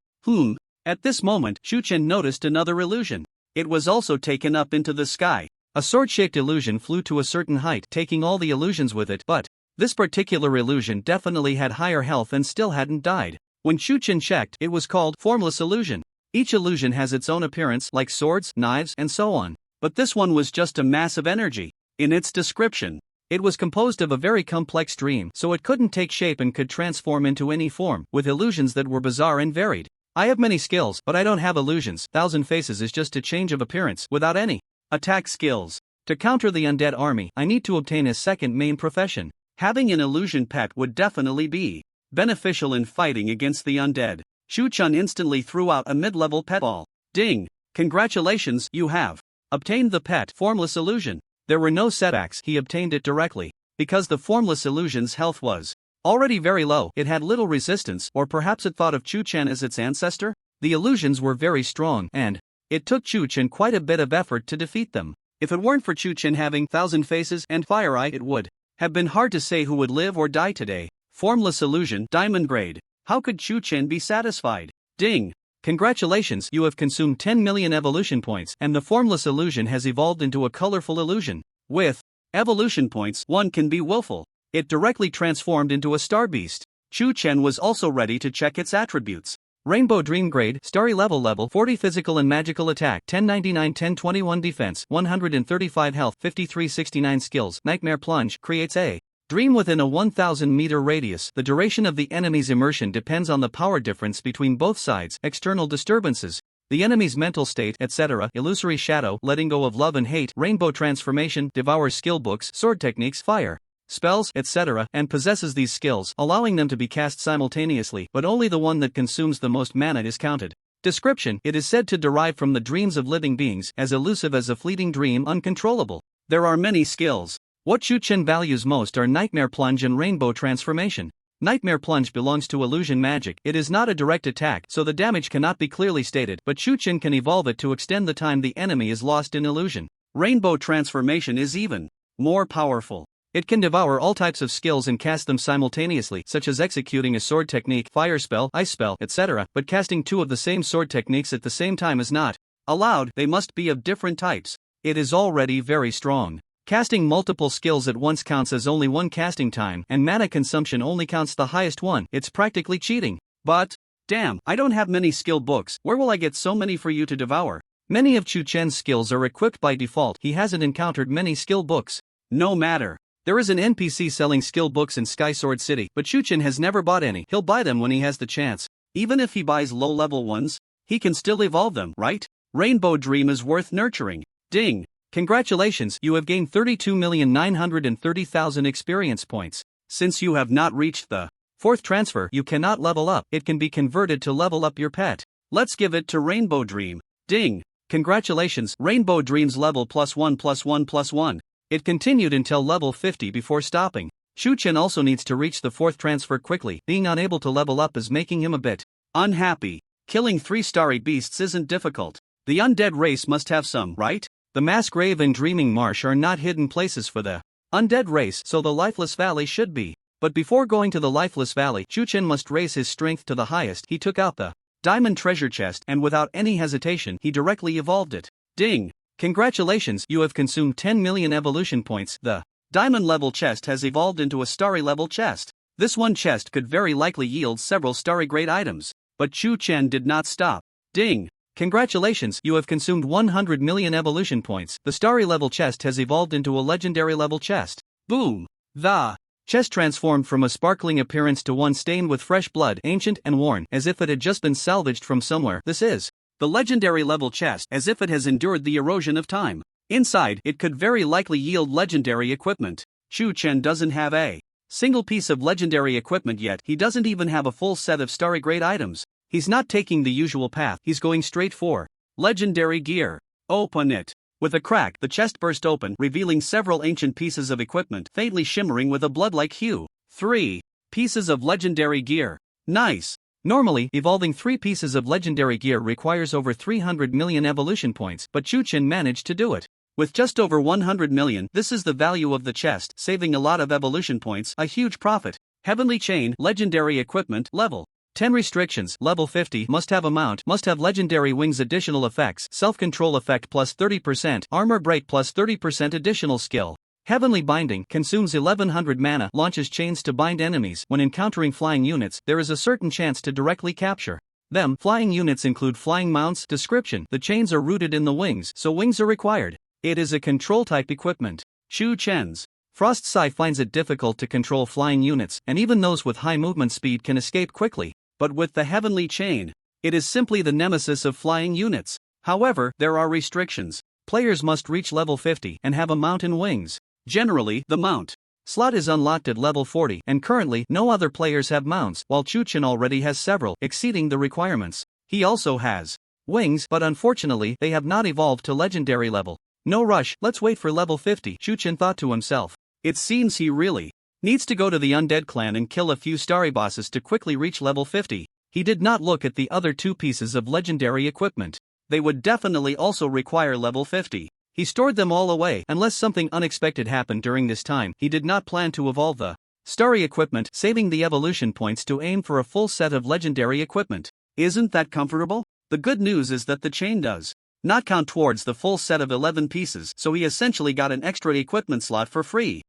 At this moment, Chu-Chen noticed another illusion. It was also taken up into the sky. A sword-shaped illusion flew to a certain height, taking all the illusions with it, but this particular illusion definitely had higher health and still hadn't died. When Chu-Chen checked, it was called formless illusion. Each illusion has its own appearance, like swords, knives, and so on. But this one was just a mass of energy. In its description, it was composed of a very complex dream, so it couldn't take shape and could transform into any form, with illusions that were bizarre and varied. I have many skills, but I don't have illusions. 1,000 faces is just a change of appearance, without any attack skills. To counter the undead army, I need to obtain a second main profession. Having an illusion pet would definitely be beneficial in fighting against the undead. Chu-Chen instantly threw out a mid-level pet ball. Ding! Congratulations, you have obtained the pet formless illusion. There were no setbacks, he obtained it directly. Because the formless illusion's health was already very low, it had little resistance, or perhaps it thought of Chu-Chen as its ancestor? The illusions were very strong, and it took Chu-Chen quite a bit of effort to defeat them. If it weren't for Chu-Chen having 1,000 faces and fire eye, it would have been hard to say who would live or die today. Formless illusion, diamond grade. How could Chu-Chen be satisfied? Ding! Congratulations, you have consumed 10 million evolution points, and the formless illusion has evolved into a colorful illusion. With evolution points, one can be willful. It directly transformed into a star beast. Chu Chen was also ready to check its attributes. Rainbow Dream Grade, Starry level 40 Physical and Magical Attack, 1099 1021 Defense, 135 Health, 5369 Skills. Nightmare Plunge creates a dream within a 1000 meter radius. The duration of the enemy's immersion depends on the power difference between both sides, external disturbances, the enemy's mental state, etc. Illusory Shadow, Letting Go of Love and Hate. Rainbow Transformation, devours skill books, sword techniques, fire, spells, etc., and possesses these skills, allowing them to be cast simultaneously, but only the one that consumes the most mana is counted. Description: it is said to derive from the dreams of living beings, as elusive as a fleeting dream, uncontrollable. There are many skills. What Chu Chen values most are Nightmare Plunge and Rainbow Transformation. Nightmare Plunge belongs to illusion magic. It is not a direct attack, so the damage cannot be clearly stated, but Chu Chen can evolve it to extend the time the enemy is lost in illusion. Rainbow Transformation is even more powerful. It can devour all types of skills and cast them simultaneously, such as executing a sword technique, fire spell, ice spell, etc., but casting two of the same sword techniques at the same time is not allowed. They must be of different types. It is already very strong. Casting multiple skills at once counts as only one casting time, and mana consumption only counts the highest one. It's practically cheating. But, damn, I don't have many skill books. Where will I get so many for you to devour? Many of Chu Chen's skills are equipped by default. He hasn't encountered many skill books. No matter. There is an NPC selling skill books in Sky Sword City, but Chu Chen has never bought any. He'll buy them when he has the chance. Even if he buys low-level ones, he can still evolve them, right? Rainbow Dream is worth nurturing. Ding! Congratulations, you have gained 32,930,000 experience points. Since you have not reached the fourth transfer, you cannot level up. It can be converted to level up your pet. Let's give it to Rainbow Dream. Ding! Congratulations, Rainbow Dream's level +1+1+1. It continued until level 50 before stopping. Chu Chen also needs to reach the fourth transfer quickly. Being unable to level up is making him a bit unhappy. Killing 3 starry beasts isn't difficult. The undead race must have some, right? The Mass Grave and Dreaming Marsh are not hidden places for the undead race, so the Lifeless Valley should be. But before going to the Lifeless Valley, Chu Chen must raise his strength to the highest. He took out the diamond treasure chest, and without any hesitation, he directly evolved it. Ding! Congratulations, you have consumed 10 million evolution points. The diamond level chest has evolved into a starry level chest. This one chest could very likely yield several starry grade items. But Chu Chen did not stop. Ding! Congratulations, you have consumed 100 million evolution points. The starry level chest has evolved into a legendary level chest. Boom! The chest transformed from a sparkling appearance to one stained with fresh blood, ancient and worn, as if it had just been salvaged from somewhere. This is the legendary level chest, as if it has endured the erosion of time. Inside, it could very likely yield legendary equipment. Chu Chen doesn't have a single piece of legendary equipment yet. He doesn't even have a full set of starry grade items. He's not taking the usual path. He's going straight for legendary gear. Open it. With a crack, the chest burst open, revealing several ancient pieces of equipment, faintly shimmering with a blood-like hue. 3 pieces of legendary gear. Nice. Normally, evolving 3 pieces of legendary gear requires over 300 million evolution points, but Chu Chen managed to do it. With just over 100 million, this is the value of the chest, saving a lot of evolution points, a huge profit. Heavenly Chain, legendary equipment, level 10 restrictions, level 50, must have a mount, must have legendary wings, additional effects, self-control effect plus 30%, armor break plus 30% additional skill. Heavenly Binding consumes 1100 mana, launches chains to bind enemies. When encountering flying units, there is a certain chance to directly capture them. Flying units include flying mounts. Description: the chains are rooted in the wings, so wings are required. It is a control-type equipment. Chu Chen's Frost Sai finds it difficult to control flying units, and even those with high movement speed can escape quickly. But with the Heavenly Chain, it is simply the nemesis of flying units. However, there are restrictions. Players must reach level 50 and have a mount and wings. Generally, the mount slot is unlocked at level 40, and currently, no other players have mounts, while Chu Chen already has several, exceeding the requirements. He also has wings, but unfortunately, they have not evolved to legendary level. No rush, let's wait for level 50, Chu Chen thought to himself. It seems he really needs to go to the Undead Clan and kill a few starry bosses to quickly reach level 50. He did not look at the other 2 pieces of legendary equipment. They would definitely also require level 50. He stored them all away, unless something unexpected happened during this time. He did not plan to evolve the starry equipment, saving the evolution points to aim for a full set of legendary equipment. Isn't that comfortable? The good news is that the chain does not count towards the full set of 11 pieces, so he essentially got an extra equipment slot for free.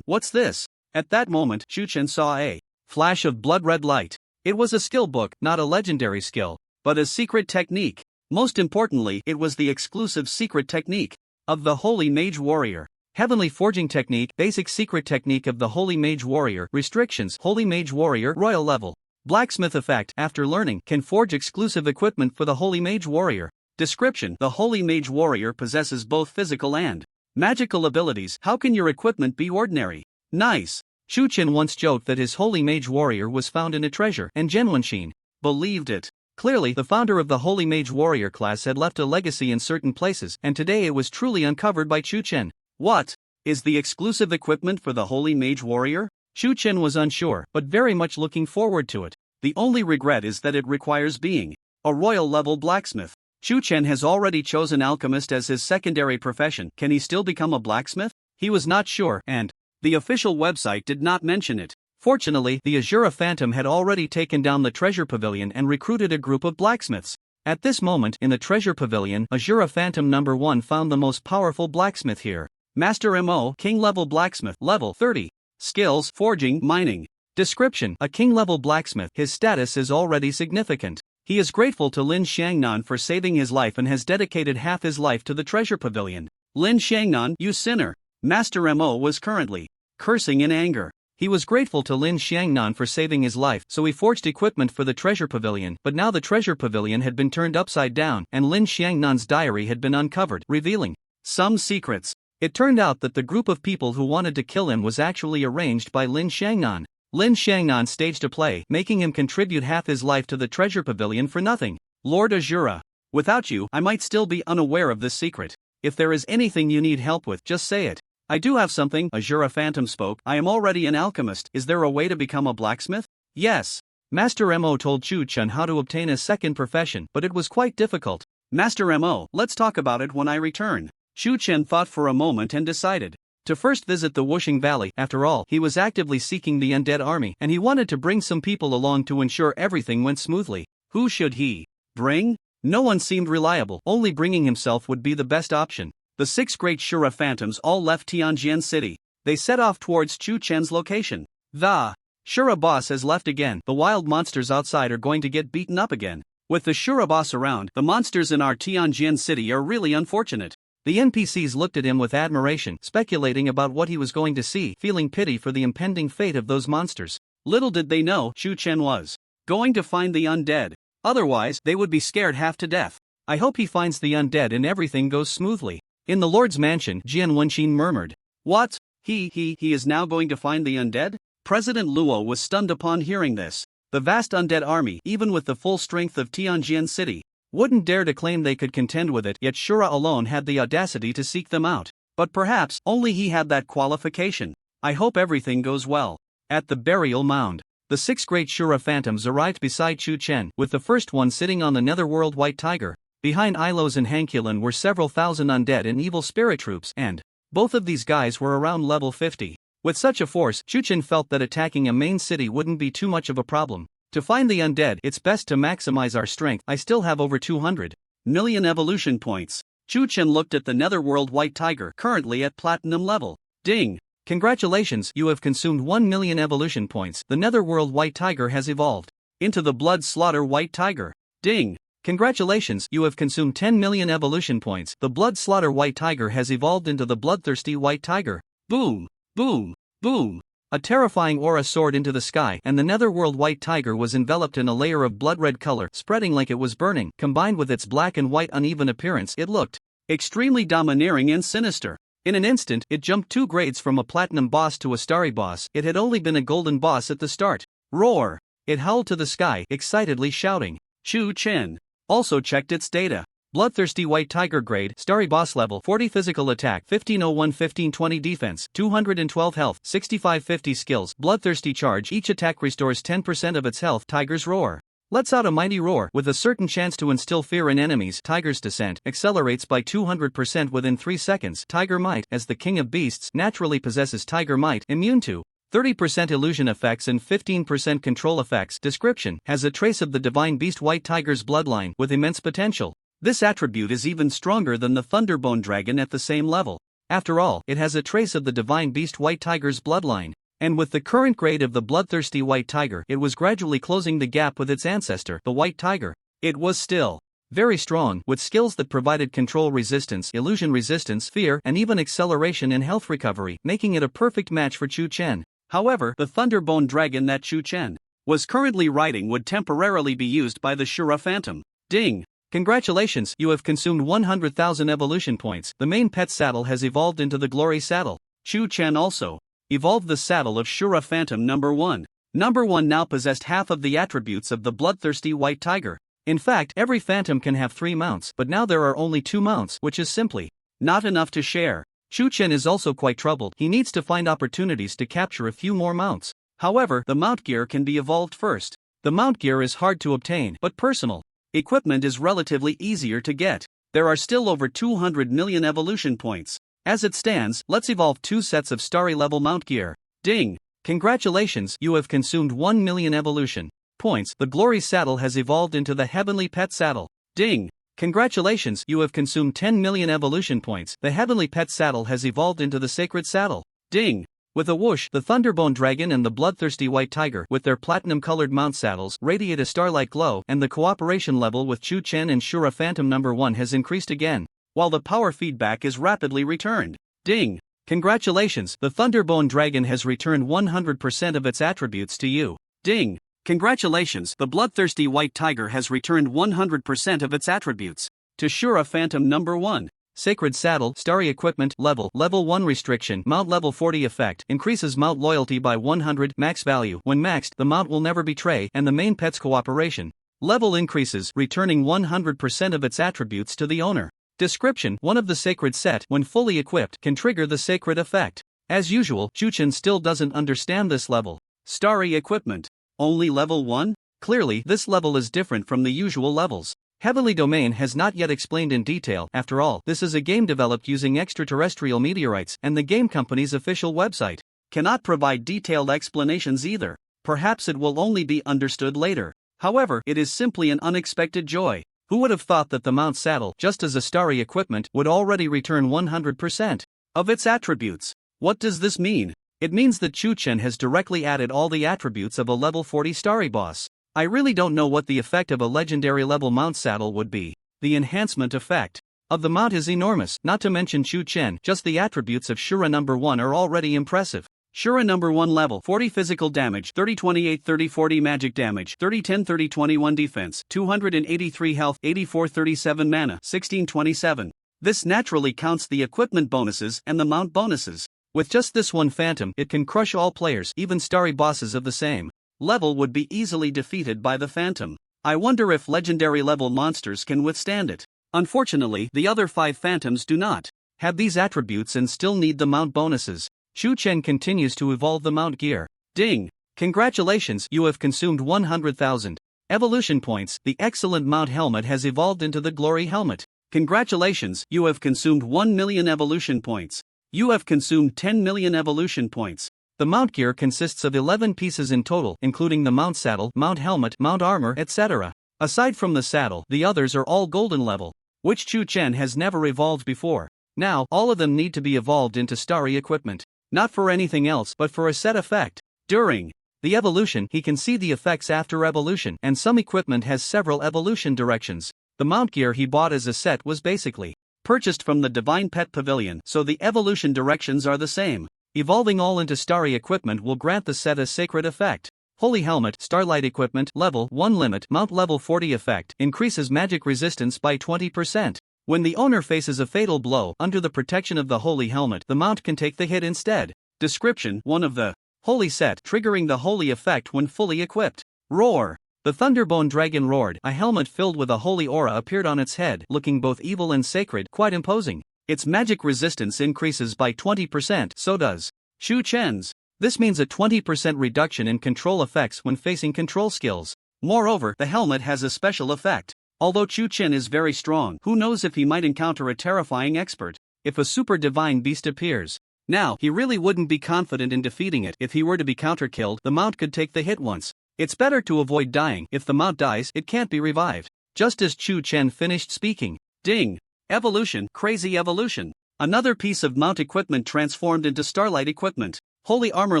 What's this? At that moment, Chu Chen saw a Flash of blood red light. It was a skill book, not a legendary skill, but a secret technique. Most importantly, it was the exclusive secret technique of the Holy Mage Warrior. Heavenly Forging Technique, Basic Secret Technique of the Holy Mage Warrior. Restrictions: Holy Mage Warrior, Royal Level. Blacksmith Effect: after learning, can forge exclusive equipment for the Holy Mage Warrior. Description: the Holy Mage Warrior possesses both physical and magical abilities. How can your equipment be ordinary? Nice. Shu Qin once joked that his Holy Mage Warrior was found in a treasure, and Jen Wenxin believed it. Clearly, the founder of the Holy Mage Warrior class had left a legacy in certain places, and today it was truly uncovered by Shu Qin. What is the exclusive equipment for the Holy Mage Warrior? Shu Qin was unsure, but very much looking forward to it. The only regret is that it requires being a royal level blacksmith. Shu Qin has already chosen alchemist as his secondary profession. Can he still become a blacksmith? He was not sure, and the official website did not mention it. Fortunately, the Azura Phantom had already taken down the treasure pavilion and recruited a group of blacksmiths. At this moment, in the treasure pavilion, Azura Phantom number 1 found the most powerful blacksmith here. Master Mo, King level blacksmith, level 30. Skills: forging, mining. Description: a king level blacksmith. His status is already significant. He is grateful to Lin Xiangnan for saving his life and has dedicated half his life to the treasure pavilion. Lin Xiangnan, you sinner. Master Mo was currently cursing in anger. He was grateful to Lin Xiangnan for saving his life, so he forged equipment for the treasure pavilion, but now the treasure pavilion had been turned upside down, and Lin Xiangnan's diary had been uncovered, revealing some secrets. It turned out that the group of people who wanted to kill him was actually arranged by Lin Xiangnan. Lin Xiangnan staged a play, making him contribute half his life to the treasure pavilion for nothing. Lord Azura, without you, I might still be unaware of this secret. If there is anything you need help with, just say it. I do have something, Azura Phantom spoke. I am already an alchemist. Is there a way to become a blacksmith? Yes. Master Mo told Shu Qin how to obtain a second profession, but it was quite difficult. Master Mo, let's talk about it when I return. Shu Qin thought for a moment and decided to first visit the Wuxing Valley. After all, he was actively seeking the undead army, and he wanted to bring some people along to ensure everything went smoothly. Who should he bring? No one seemed reliable. Only bringing himself would be the best option. The 6 great Shura Phantoms all left Tianjin City. They set off towards Shu Qin's location. The Shura boss has left again. The wild monsters outside are going to get beaten up again. With the Shura boss around, the monsters in our Tianjin City are really unfortunate. The NPCs looked at him with admiration, speculating about what he was going to see, feeling pity for the impending fate of those monsters. Little did they know, Shu Qin was going to find the undead. Otherwise, they would be scared half to death. I hope he finds the undead and everything goes smoothly. In the Lord's mansion, Jian Wenxin murmured. What? He is now going to find the undead? President Luo was stunned upon hearing this. The vast undead army, even with the full strength of Tianjin City, wouldn't dare to claim they could contend with it, yet Shura alone had the audacity to seek them out. But perhaps, only he had that qualification. I hope everything goes well. At the burial mound, the 6 great Shura Phantoms arrived beside Shu Qin, with the first one sitting on the netherworld white tiger. Behind Ilos and Hankulin were several thousand undead and evil spirit troops, and both of these guys were around level 50. With such a force, Shu Qin felt that attacking a main city wouldn't be too much of a problem. To find the undead, it's best to maximize our strength. I still have over 200 million evolution points. Shu Qin looked at the netherworld white tiger, currently at platinum level. Ding! Congratulations, you have consumed 1 million evolution points. The netherworld white tiger has evolved into the blood slaughter white tiger. Ding! Congratulations, you have consumed 10 million evolution points. The blood slaughter white tiger has evolved into the bloodthirsty white tiger. Boom! Boom! Boom! A terrifying aura soared into the sky, and the netherworld white tiger was enveloped in a layer of blood-red color, spreading like it was burning. Combined with its black and white uneven appearance, it looked extremely domineering and sinister. In an instant, it jumped 2 grades from a platinum boss to a starry boss. It had only been a golden boss at the start. Roar! It howled to the sky, excitedly shouting. Shu Qin also checked its data. Bloodthirsty white tiger grade, starry boss level, 40 physical attack, 1501 1520 defense, 212 health, 6550 skills, bloodthirsty charge. Each attack restores 10% of its health. Tiger's roar lets out a mighty roar with a certain chance to instill fear in enemies. Tiger's descent accelerates by 200% within 3 seconds. Tiger might, as the king of beasts, naturally possesses tiger might, immune to 30% illusion effects and 15% control effects. Description: has a trace of the divine beast white tiger's bloodline, with immense potential. This attribute is even stronger than the Thunderbone dragon at the same level. After all, it has a trace of the divine beast white tiger's bloodline, And with the current grade of the bloodthirsty white tiger, it was gradually closing the gap with its ancestor, the white tiger. It was still very strong, with skills that provided control resistance, illusion resistance, fear, and even acceleration and health recovery, making it a perfect match for Chu Chen. However, the Thunderbone dragon that Chu Chen was currently riding would temporarily be used by the Shura Phantom. Ding! Congratulations, you have consumed 100,000 evolution points. The main pet saddle has evolved into the Glory Saddle. Chu Chen also evolved the saddle of Shura Phantom number 1. Number 1 now possessed half of the attributes of the bloodthirsty white tiger. In fact, every phantom can have 3 mounts, but now there are only 2 mounts, which is simply not enough to share. Chu Chen is also quite troubled. He needs to find opportunities to capture a few more mounts. However, the mount gear can be evolved first. The mount gear is hard to obtain, but personal equipment is relatively easier to get. There are still over 200 million evolution points. As it stands, let's evolve 2 sets of starry level mount gear. Ding! Congratulations, you have consumed 1 million evolution points. The Glory Saddle has evolved into the Heavenly Pet Saddle. Ding! Congratulations, you have consumed 10 million evolution points. The Heavenly Pet Saddle has evolved into the Sacred Saddle. Ding! With a whoosh, the Thunderbone Dragon and the Bloodthirsty White Tiger, with their platinum-colored mount saddles, radiate a starlight glow, and the cooperation level with Chu Chen and Shura Phantom number 1 has increased again, while the power feedback is rapidly returned. Ding! Congratulations, the Thunderbone Dragon has returned 100% of its attributes to you. Ding! Congratulations, the Bloodthirsty White Tiger has returned 100% of its attributes to Shura Phantom number 1. Sacred Saddle, Starry Equipment, Level 1 Restriction, Mount Level 40 Effect, increases mount loyalty by 100, max value. When maxed, the mount will never betray, and the main pet's cooperation level increases, returning 100% of its attributes to the owner. Description: one of the sacred set, when fully equipped, can trigger the sacred effect. As usual, Chu Chen still doesn't understand this level. Starry Equipment. Only level 1? Clearly, this level is different from the usual levels. Heavenly Domain has not yet explained in detail. After all, this is a game developed using extraterrestrial meteorites, and the game company's official website cannot provide detailed explanations either. Perhaps it will only be understood later. However, it is simply an unexpected joy. Who would have thought that the mount saddle, just as a starry equipment, would already return 100% of its attributes? What does this mean? It means that Chu Chen has directly added all the attributes of a level 40 starry boss. I really don't know what the effect of a legendary level mount saddle would be. The enhancement effect of the mount is enormous, not to mention Chu Chen. Just the attributes of Shura number 1 are already impressive. Shura number 1 level 40 physical damage, 30 28 30 40 magic damage, 30 10 30 21 defense, 283 health, 84 37 mana, 16 27. This naturally counts the equipment bonuses and the mount bonuses. With just this one phantom, it can crush all players. Even starry bosses of the same level would be easily defeated by the phantom. I wonder if legendary level monsters can withstand it. Unfortunately, the other 5 phantoms do not have these attributes and still need the mount bonuses. Chu Chen continues to evolve the mount gear. Ding! Congratulations, you have consumed 100,000 evolution points. The excellent mount helmet has evolved into the Glory Helmet. Congratulations, you have consumed 1 million evolution points. You have consumed 10 million evolution points. The mount gear consists of 11 pieces in total, including the mount saddle, mount helmet, mount armor, etc. Aside from the saddle, the others are all golden level, which Chu Chen has never evolved before. Now, all of them need to be evolved into starry equipment. Not for anything else, but for a set effect. During the evolution, he can see the effects after evolution, and some equipment has several evolution directions. The mount gear he bought as a set was basically purchased from the Divine Pet Pavilion, so the evolution directions are the same. Evolving all into starry equipment will grant the set a sacred effect. Holy Helmet, Starlight Equipment, Level 1 Limit, Mount Level 40 Effect, increases magic resistance by 20%. When the owner faces a fatal blow, under the protection of the Holy Helmet, the mount can take the hit instead. Description: one of the Holy set, triggering the Holy effect when fully equipped. Roar! The Thunderbone Dragon roared. A helmet filled with a holy aura appeared on its head, looking both evil and sacred, quite imposing. Its magic resistance increases by 20%, so does Chu Chen's. This means a 20% reduction in control effects when facing control skills. Moreover, the helmet has a special effect. Although Chu Chen is very strong, who knows if he might encounter a terrifying expert if a super divine beast appears. Now, he really wouldn't be confident in defeating it. If he were to be counter-killed, the mount could take the hit once. It's better to avoid dying. If the mount dies, it can't be revived. Just as Chu Chen finished speaking. Ding! Evolution, crazy evolution. Another piece of mount equipment transformed into starlight equipment. Holy Armor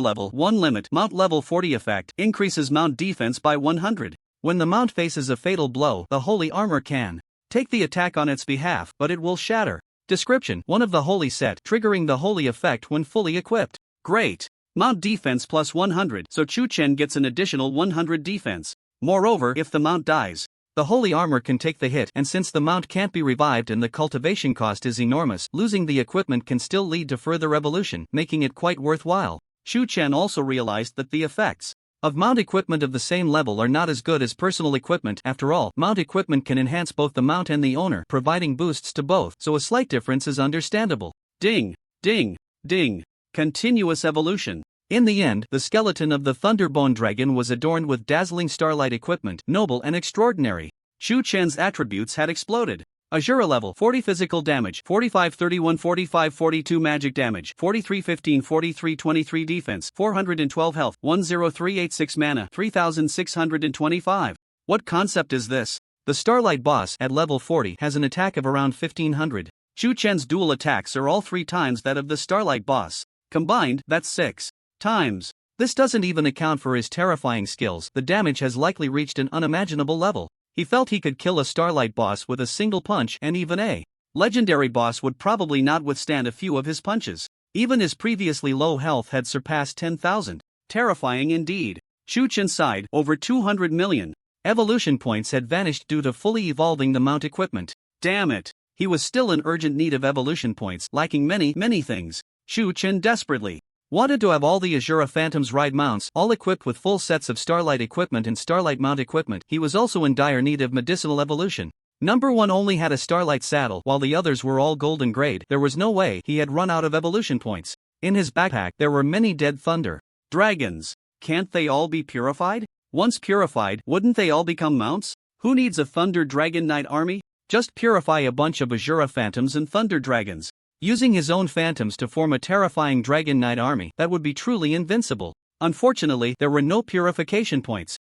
Level 1 Limit Mount Level 40 Effect increases mount defense by 100. When the mount faces a fatal blow, the Holy Armor can take the attack on its behalf, but it will shatter. Description: one of the Holy set, triggering the Holy effect when fully equipped. Great! Mount defense plus 100, so Chu Chen gets an additional 100 defense. Moreover, if the mount dies, the Holy Armor can take the hit, and since the mount can't be revived and the cultivation cost is enormous, losing the equipment can still lead to further evolution, making it quite worthwhile. Chu Chen also realized that the effects of mount equipment of the same level are not as good as personal equipment. After all, mount equipment can enhance both the mount and the owner, providing boosts to both, so a slight difference is understandable. Ding! Ding! Ding! Continuous evolution. In the end, the skeleton of the Thunderbone Dragon was adorned with dazzling starlight equipment, noble and extraordinary. Chu Chen's attributes had exploded. Azura level 40 physical damage, 45 31 45 42 magic damage, 43 15 43 23 defense, 412 health, 10386 mana, 3625. What concept is this? The Starlight boss at level 40 has an attack of around 1500. Chu Chen's dual attacks are all 3 times that of the Starlight boss. Combined, that's 6 times. This doesn't even account for his terrifying skills. The damage has likely reached an unimaginable level. He felt he could kill a Starlight boss with a single punch, and even a legendary boss would probably not withstand a few of his punches. Even his previously low health had surpassed 10,000. Terrifying indeed. Chu Chen sighed. Over 200 million evolution points had vanished due to fully evolving the mount equipment. Damn it! He was still in urgent need of evolution points, lacking many things. Chu Chen desperately wanted to have all the Azura Phantom's ride mounts, all equipped with full sets of Starlight equipment and Starlight mount equipment. He was also in dire need of medicinal evolution. Number 1 only had a Starlight saddle, while the others were all golden grade. There was no way he had run out of evolution points. In his backpack, there were many dead thunder dragons. Can't they all be purified? Once purified, wouldn't they all become mounts? Who needs a Thunder Dragon Knight army? Just purify a bunch of Azura Phantoms and Thunder Dragons. Using his own phantoms to form a terrifying Dragon Knight army, that would be truly invincible. Unfortunately, there were no purification points.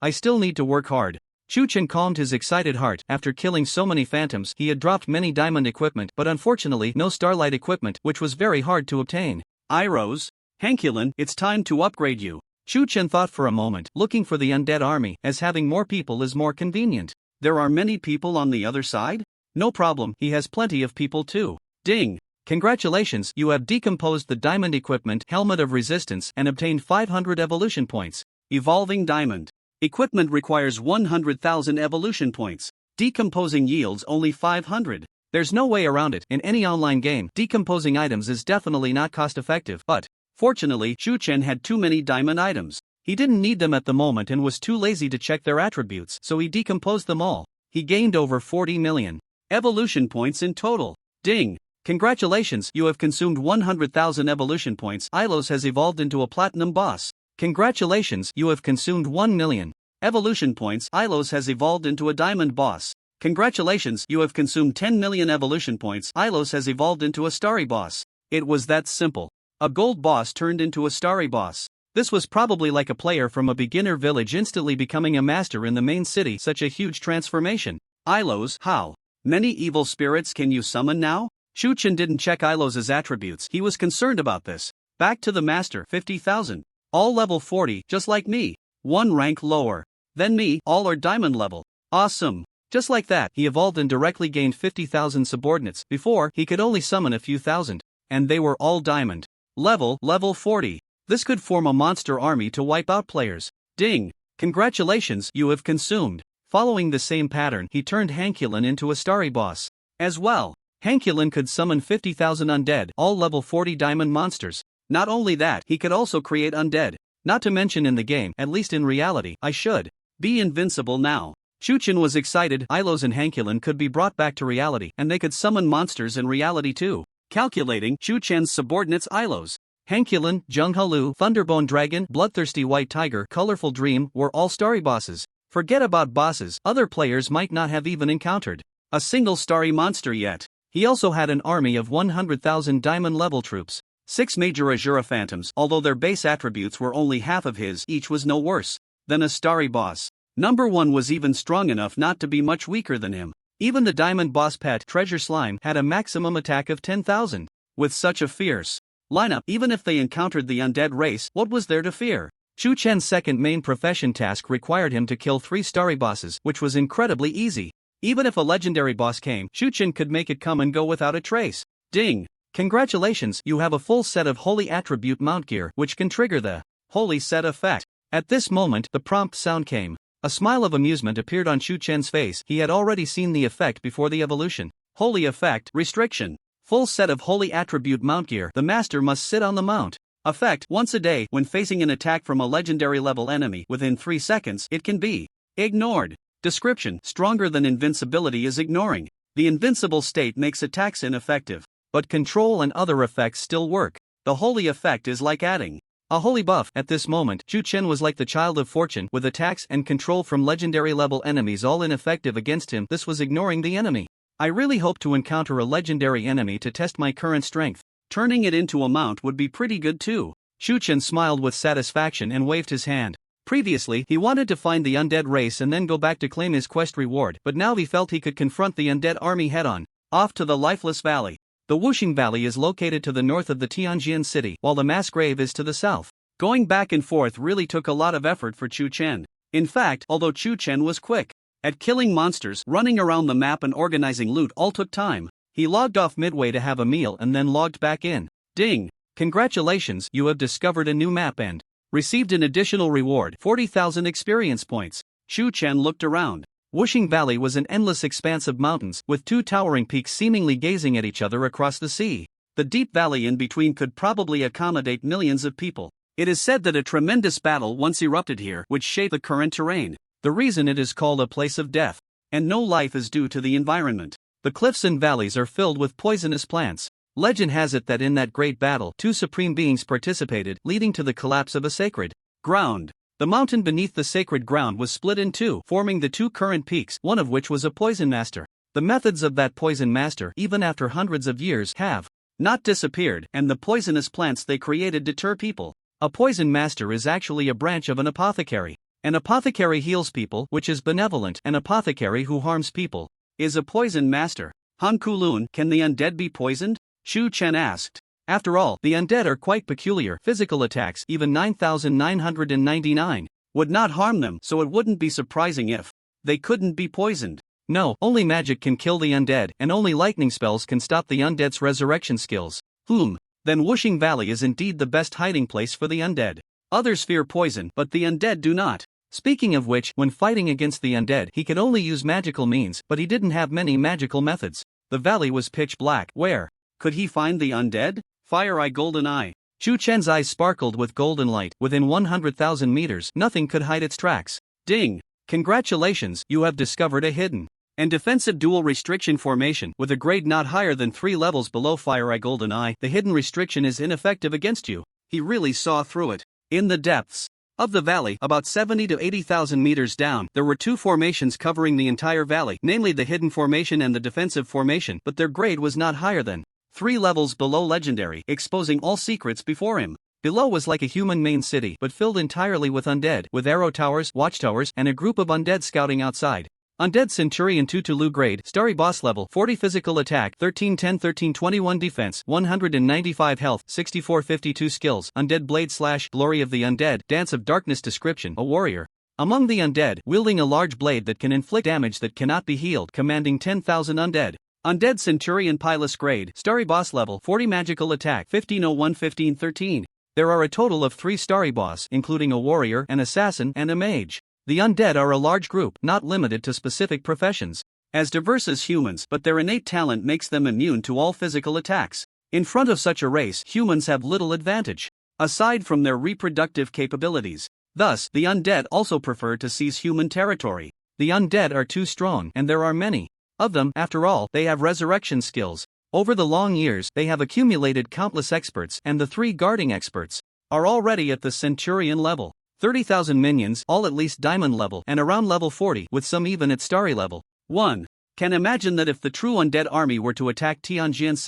I still need to work hard. Chu Chen calmed his excited heart. After killing so many phantoms, he had dropped many diamond equipment, but unfortunately no Starlight equipment, which was very hard to obtain. Iros, Hankulin, it's time to upgrade you. Chu Chen thought for a moment, looking for the undead army, as having more people is more convenient. There are many people on the other side? No problem, he has plenty of people too. Ding! Congratulations, you have decomposed the diamond equipment Helmet of Resistance and obtained 500 evolution points. Evolving diamond equipment requires 100,000 evolution points. Decomposing yields only 500. There's no way around it. In any online game, decomposing items is definitely not cost effective, but fortunately, Chu Chen had too many diamond items. He didn't need them at the moment and was too lazy to check their attributes, so he decomposed them all. He gained over 40 million evolution points in total. Ding! Congratulations, you have consumed 100,000 evolution points. Ilos has evolved into a platinum boss. Congratulations, you have consumed 1 million evolution points. Ilos has evolved into a diamond boss. Congratulations, you have consumed 10 million evolution points. Ilos has evolved into a starry boss. It was that simple. A gold boss turned into a starry boss. This was probably like a player from a beginner village instantly becoming a master in the main city. Such a huge transformation. Ilos, how many evil spirits can you summon now? Chu Chen didn't check Ilos's attributes. He was concerned about this. Back to the master, 50,000. All level 40, just like me. 1 rank lower than me, all are diamond level. Awesome. Just like that, he evolved and directly gained 50,000 subordinates. Before, he could only summon a few thousand. And they were all diamond level 40. This could form a monster army to wipe out players. Ding! Congratulations, you have consumed. Following the same pattern, he turned Hankulin into a starry boss. As well, Hankulin could summon 50,000 undead, all level 40 diamond monsters. Not only that, he could also create undead. Not to mention in the game, at least in reality, I should be invincible now. Chu Chen was excited. Ilos and Hankulin could be brought back to reality, and they could summon monsters in reality too. Calculating, Chu Chen's subordinates Ilos, Hankulin, Junghalu, Thunderbone Dragon, Bloodthirsty White Tiger, Colorful Dream were all starry bosses. Forget about bosses, other players might not have even encountered a single starry monster yet. He also had an army of 100,000 diamond level troops. 6 major Azura Phantoms, although their base attributes were only half of his, each was no worse than a starry boss. Number 1 was even strong enough not to be much weaker than him. Even the diamond boss pet, Treasure Slime, had a maximum attack of 10,000. With such a fierce lineup. Even if they encountered the undead race, what was there to fear? Chu Chen's second main profession task required him to kill 3 starry bosses, which was incredibly easy. Even if a legendary boss came, Chu Chen could make it come and go without a trace. Ding! Congratulations, you have a full set of Holy Attribute Mount Gear, which can trigger the Holy Set effect. At this moment, the prompt sound came. A smile of amusement appeared on Chu Chen's face. He had already seen the effect before the evolution. Holy Effect Restriction. Full set of Holy Attribute Mount Gear. The master must sit on the mount. Effect. Once a day, when facing an attack from a legendary level enemy within 3 seconds, it can be ignored. Description. Stronger than invincibility is ignoring. The invincible state makes attacks ineffective, but control and other effects still work. The holy effect is like adding a holy buff. At this moment, Chu Chen was like the child of fortune, with attacks and control from legendary level enemies all ineffective against him. This was ignoring the enemy. I really hope to encounter a legendary enemy to test my current strength. Turning it into a mount would be pretty good too. Chu Chen smiled with satisfaction and waved his hand. Previously, he wanted to find the undead race and then go back to claim his quest reward, but now he felt he could confront the undead army head-on. Off to the Lifeless Valley. The Wuxing Valley is located to the north of the Tianjin city, while the mass grave is to the south. Going back and forth really took a lot of effort for Chu Chen. In fact, although Chu Chen was quick at killing monsters, running around the map and organizing loot all took time. He logged off midway to have a meal and then logged back in. Ding! Congratulations, you have discovered a new map and received an additional reward, 40,000 experience points. Chu Chen looked around. Wuxing Valley was an endless expanse of mountains, with 2 towering peaks seemingly gazing at each other across the sea. The deep valley in between could probably accommodate millions of people. It is said that a tremendous battle once erupted here, which shaped the current terrain. The reason it is called a place of death, and no life, is due to the environment. The cliffs and valleys are filled with poisonous plants. Legend has it that in that great battle, 2 supreme beings participated, leading to the collapse of a sacred ground. The mountain beneath the sacred ground was split in 2, forming the 2 current peaks, one of which was a poison master. The methods of that poison master, even after hundreds of years, have not disappeared, and the poisonous plants they created deter people. A poison master is actually a branch of an apothecary. An apothecary heals people, which is benevolent. An apothecary who harms people is a poison master. Han Kulun, can the undead be poisoned? Chu Chen asked. After all, the undead are quite peculiar. Physical attacks, even 9,999, would not harm them, so it wouldn't be surprising if they couldn't be poisoned. No, only magic can kill the undead, and only lightning spells can stop the undead's resurrection skills. Then Wuxing Valley is indeed the best hiding place for the undead. Others fear poison, but the undead do not. Speaking of which, when fighting against the undead, he could only use magical means, but he didn't have many magical methods. The valley was pitch black. Where could he find the undead? Fire Eye Golden Eye. Chu Chen's eyes sparkled with golden light. Within 100,000 meters, nothing could hide its tracks. Ding! Congratulations, you have discovered a hidden and defensive dual restriction formation. With a grade not higher than 3 levels below Fire Eye Golden Eye, the hidden restriction is ineffective against you. He really saw through it. In the depths of the valley, about 70 to 80,000 meters down, there were 2 formations covering the entire valley, namely the hidden formation and the defensive formation, but their grade was not higher than 3 levels below legendary, exposing all secrets before him. Below was like a human main city, but filled entirely with undead, with arrow towers, watchtowers, and a group of undead scouting outside. Undead Centurion 2 to Lu grade, Starry boss level, 40 physical attack, 1310 1321 defense, 195 health, 6452 skills. Undead Blade / Glory of the Undead, Dance of Darkness description, a warrior among the undead, wielding a large blade that can inflict damage that cannot be healed, commanding 10,000 undead. Undead Centurion Pilus grade, Starry boss level, 40 magical attack, 1501 1513. There are a total of 3 Starry boss, including a warrior, an assassin, and a mage. The undead are a large group, not limited to specific professions, as diverse as humans, but their innate talent makes them immune to all physical attacks. In front of such a race, humans have little advantage, aside from their reproductive capabilities. Thus, the undead also prefer to seize human territory. The undead are too strong, and there are many of them. After all, they have resurrection skills. Over the long years, they have accumulated countless experts, and the 3 guarding experts are already at the Centurion level. 30,000 minions, all at least diamond level, and around level 40, with some even at starry level. 1. Can imagine that if the true undead army were to attack Tianjin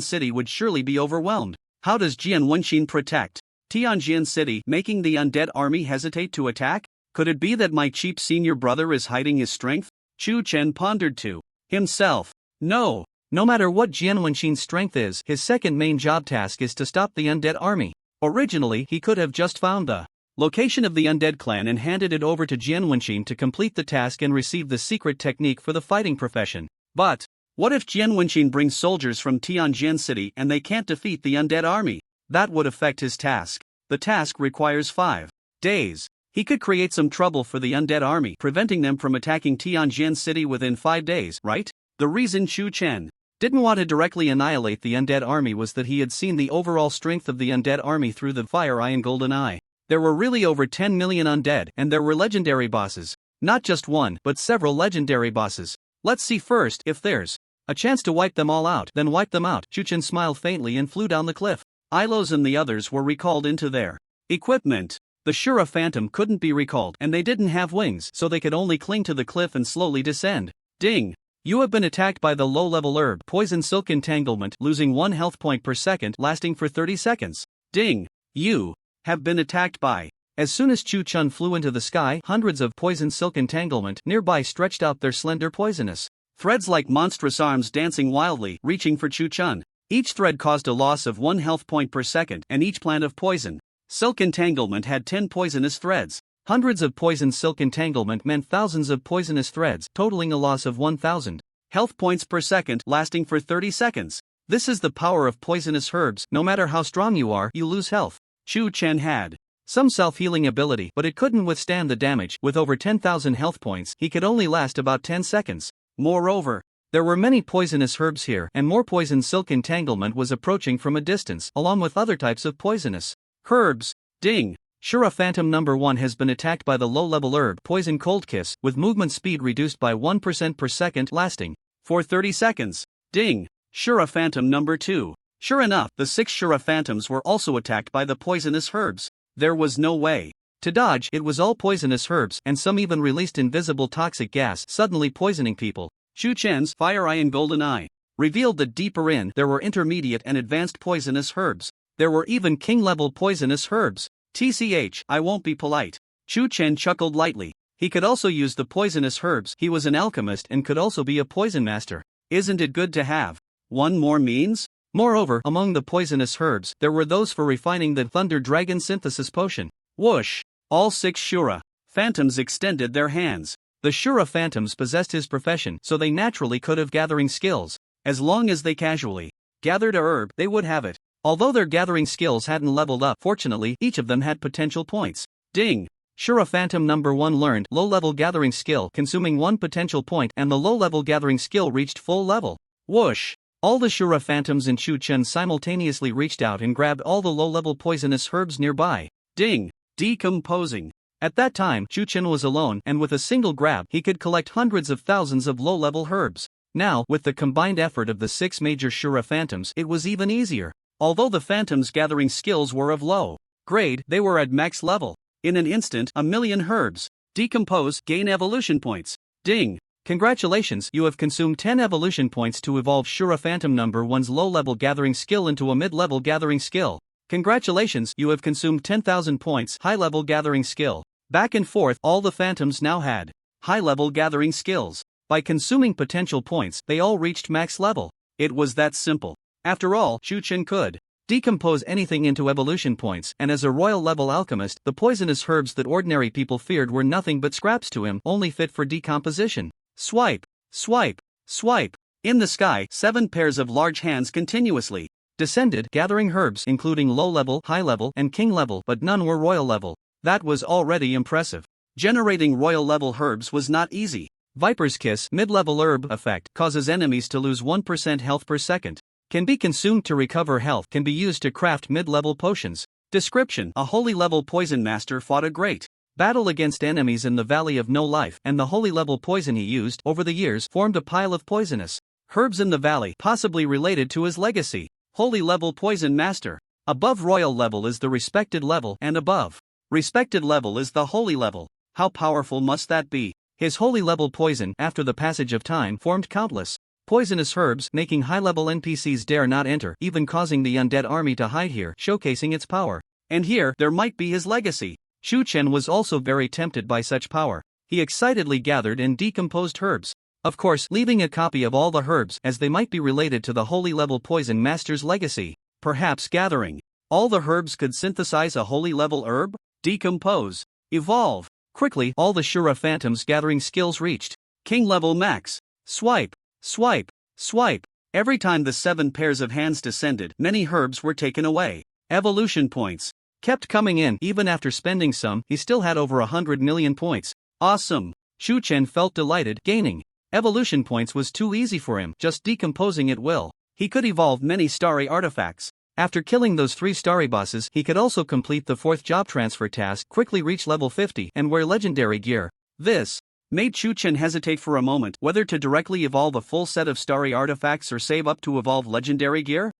City would surely be overwhelmed. How does Jian Wenxin protect Tianjin City, making the undead army hesitate to attack? Could it be that my cheap senior brother is hiding his strength? Chu Chen pondered to himself. No, No matter what Jian Wenxin's strength is, his second main job task is to stop the undead army. Originally, he could have just found the location of the undead clan and handed it over to Jian Wenxin to complete the task and receive the secret technique for the fighting profession. But what if Jian Wenxin brings soldiers from Tianjin City and they can't defeat the undead army? That would affect his task. The task requires 5 days. He could create some trouble for the undead army, preventing them from attacking Tianjin City within 5 days, right? The reason Chu Chen didn't want to directly annihilate the undead army was that he had seen the overall strength of the undead army through the Fire Eye and Golden Eye. There were really over 10 million undead, and there were legendary bosses. Not just one, but several legendary bosses. Let's see first if there's a chance to wipe them all out, then wipe them out. Chu Chen smiled faintly and flew down the cliff. Ilos and the others were recalled into their equipment. The Shura Phantom couldn't be recalled, and they didn't have wings, so they could only cling to the cliff and slowly descend. Ding! You have been attacked by the low-level herb Poison Silk Entanglement, losing 1 health point per second, lasting for 30 seconds. Ding! You have been attacked by. As soon as Chu Chen flew into the sky, hundreds of Poison Silk Entanglement nearby stretched out their slender poisonous threads like monstrous arms dancing wildly, reaching for Chu Chen. Each thread caused a loss of 1 health point per second, and each plant of poison Silk Entanglement had 10 poisonous threads. Hundreds of Poison Silk Entanglement meant thousands of poisonous threads, totaling a loss of 1,000 health points per second, lasting for 30 seconds. This is the power of poisonous herbs. No matter how strong you are, you lose health. Chu Chen had some self-healing ability, but it couldn't withstand the damage. With over 10,000 health points, he could only last about 10 seconds. Moreover, there were many poisonous herbs here, and more Poison Silk Entanglement was approaching from a distance, along with other types of poisonous herbs. Ding! Shura Phantom number 1 has been attacked by the low-level herb Poison Cold Kiss, with movement speed reduced by 1% per second, lasting for 30 seconds. Ding! Shura Phantom number 2. Sure enough, the 6 Shura Phantoms were also attacked by the poisonous herbs. There was no way to dodge. It was all poisonous herbs, and some even released invisible toxic gas, suddenly poisoning people. Chu Chen's Fire Eye and Golden Eye revealed that deeper in there were intermediate and advanced poisonous herbs. There were even king-level poisonous herbs. TCH, I won't be polite. Chu Chen chuckled lightly. He could also use the poisonous herbs. He was an alchemist and could also be a poison master. Isn't it good to have one more means? Moreover, among the poisonous herbs, there were those for refining the Thunder Dragon Synthesis Potion. Whoosh! All 6 Shura Phantoms extended their hands. The Shura Phantoms possessed his profession, so they naturally could have gathering skills. As long as they casually gathered a herb, they would have it. Although their gathering skills hadn't leveled up, fortunately, each of them had potential points. Ding! Shura Phantom number 1 learned low-level gathering skill, consuming 1 potential point, and the low-level gathering skill reached full level. Whoosh! All the Shura Phantoms in Chu Chen simultaneously reached out and grabbed all the low-level poisonous herbs nearby. Ding! Decomposing. At that time, Chu Chen was alone, and with a single grab, he could collect hundreds of thousands of low-level herbs. Now, with the combined effort of the 6 major Shura Phantoms, it was even easier. Although the Phantoms' gathering skills were of low grade, they were at max level. In an instant, 1,000,000 herbs decompose, gain evolution points. Ding! Congratulations, you have consumed 10 evolution points to evolve Shura Phantom number 1's low-level gathering skill into a mid-level gathering skill. Congratulations, you have consumed 10,000 points high-level gathering skill. Back and forth, all the Phantoms now had high-level gathering skills. By consuming potential points, they all reached max level. It was that simple. After all, Chu Chen could decompose anything into evolution points, and as a royal-level alchemist, the poisonous herbs that ordinary people feared were nothing but scraps to him, only fit for decomposition. Swipe, swipe, swipe. In the sky, 7 pairs of large hands continuously descended, gathering herbs including low-level, high-level, and king-level, but none were royal-level. That was already impressive. Generating royal-level herbs was not easy. Viper's Kiss mid-level herb effect causes enemies to lose 1% health per second. Can be consumed to recover health, can be used to craft mid-level potions. Description: a holy-level poison master fought a great battle against enemies in the Valley of No Life, and the holy-level poison he used, over the years, formed a pile of poisonous herbs in the valley, possibly related to his legacy. Holy-level poison master. Above royal level is the respected level, and above respected level is the holy level. How powerful must that be? His holy-level poison, after the passage of time, formed countless poisonous herbs, making high-level NPCs dare not enter, even causing the undead army to hide here, showcasing its power. And here, there might be his legacy. Chu Chen was also very tempted by such power. He excitedly gathered and decomposed herbs. Of course, leaving a copy of all the herbs as they might be related to the holy level poison master's legacy. Perhaps gathering all the herbs could synthesize a holy level herb, decompose, evolve. Quickly, all the Shura Phantoms gathering skills reached king level max. Swipe, swipe, swipe. Every time the 7 pairs of hands descended, many herbs were taken away. Evolution points kept coming in. Even after spending some, he still had over 100 million points. Awesome. Shu Chen felt delighted. Gaining evolution points was too easy for him, just decomposing at will. He could evolve many starry artifacts. After killing those 3 starry bosses, he could also complete the 4th job transfer task, quickly reach level 50, and wear legendary gear. This made Shu Chen hesitate for a moment whether to directly evolve a full set of starry artifacts or save up to evolve legendary gear.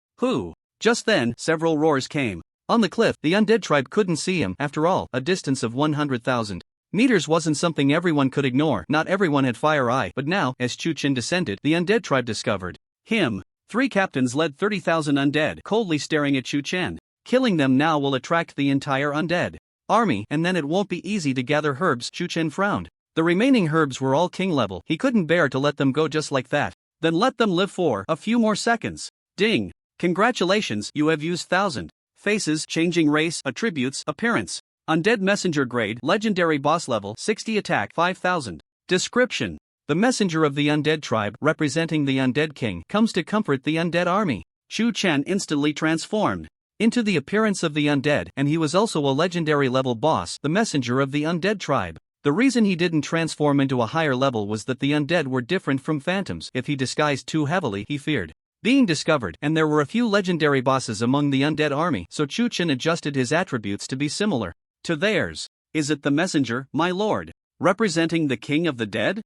Just then, several roars came. On the cliff, the undead tribe couldn't see him. After all, a distance of 100,000 meters wasn't something everyone could ignore. Not everyone had fire eye, but now, as Shu Chen descended, the undead tribe discovered him. 3 captains led 30,000 undead, coldly staring at Shu Chen. Killing them now will attract the entire undead army, and then it won't be easy to gather herbs. Shu Chen frowned. The remaining herbs were all king level. He couldn't bear to let them go just like that. Then let them live for a few more seconds. Ding! Congratulations, you have used 1,000 faces, changing race, attributes, appearance. Undead messenger grade, legendary boss level, 60 attack, 5,000. Description: the messenger of the undead tribe, representing the undead king, comes to comfort the undead army. Shu Chen instantly transformed into the appearance of the undead, and he was also a legendary level boss, the messenger of the undead tribe. The reason he didn't transform into a higher level was that the undead were different from phantoms. If he disguised too heavily, he feared being discovered, and there were a few legendary bosses among the undead army, so Shu Chen adjusted his attributes to be similar to theirs. Is it the messenger, my lord, representing the king of the dead?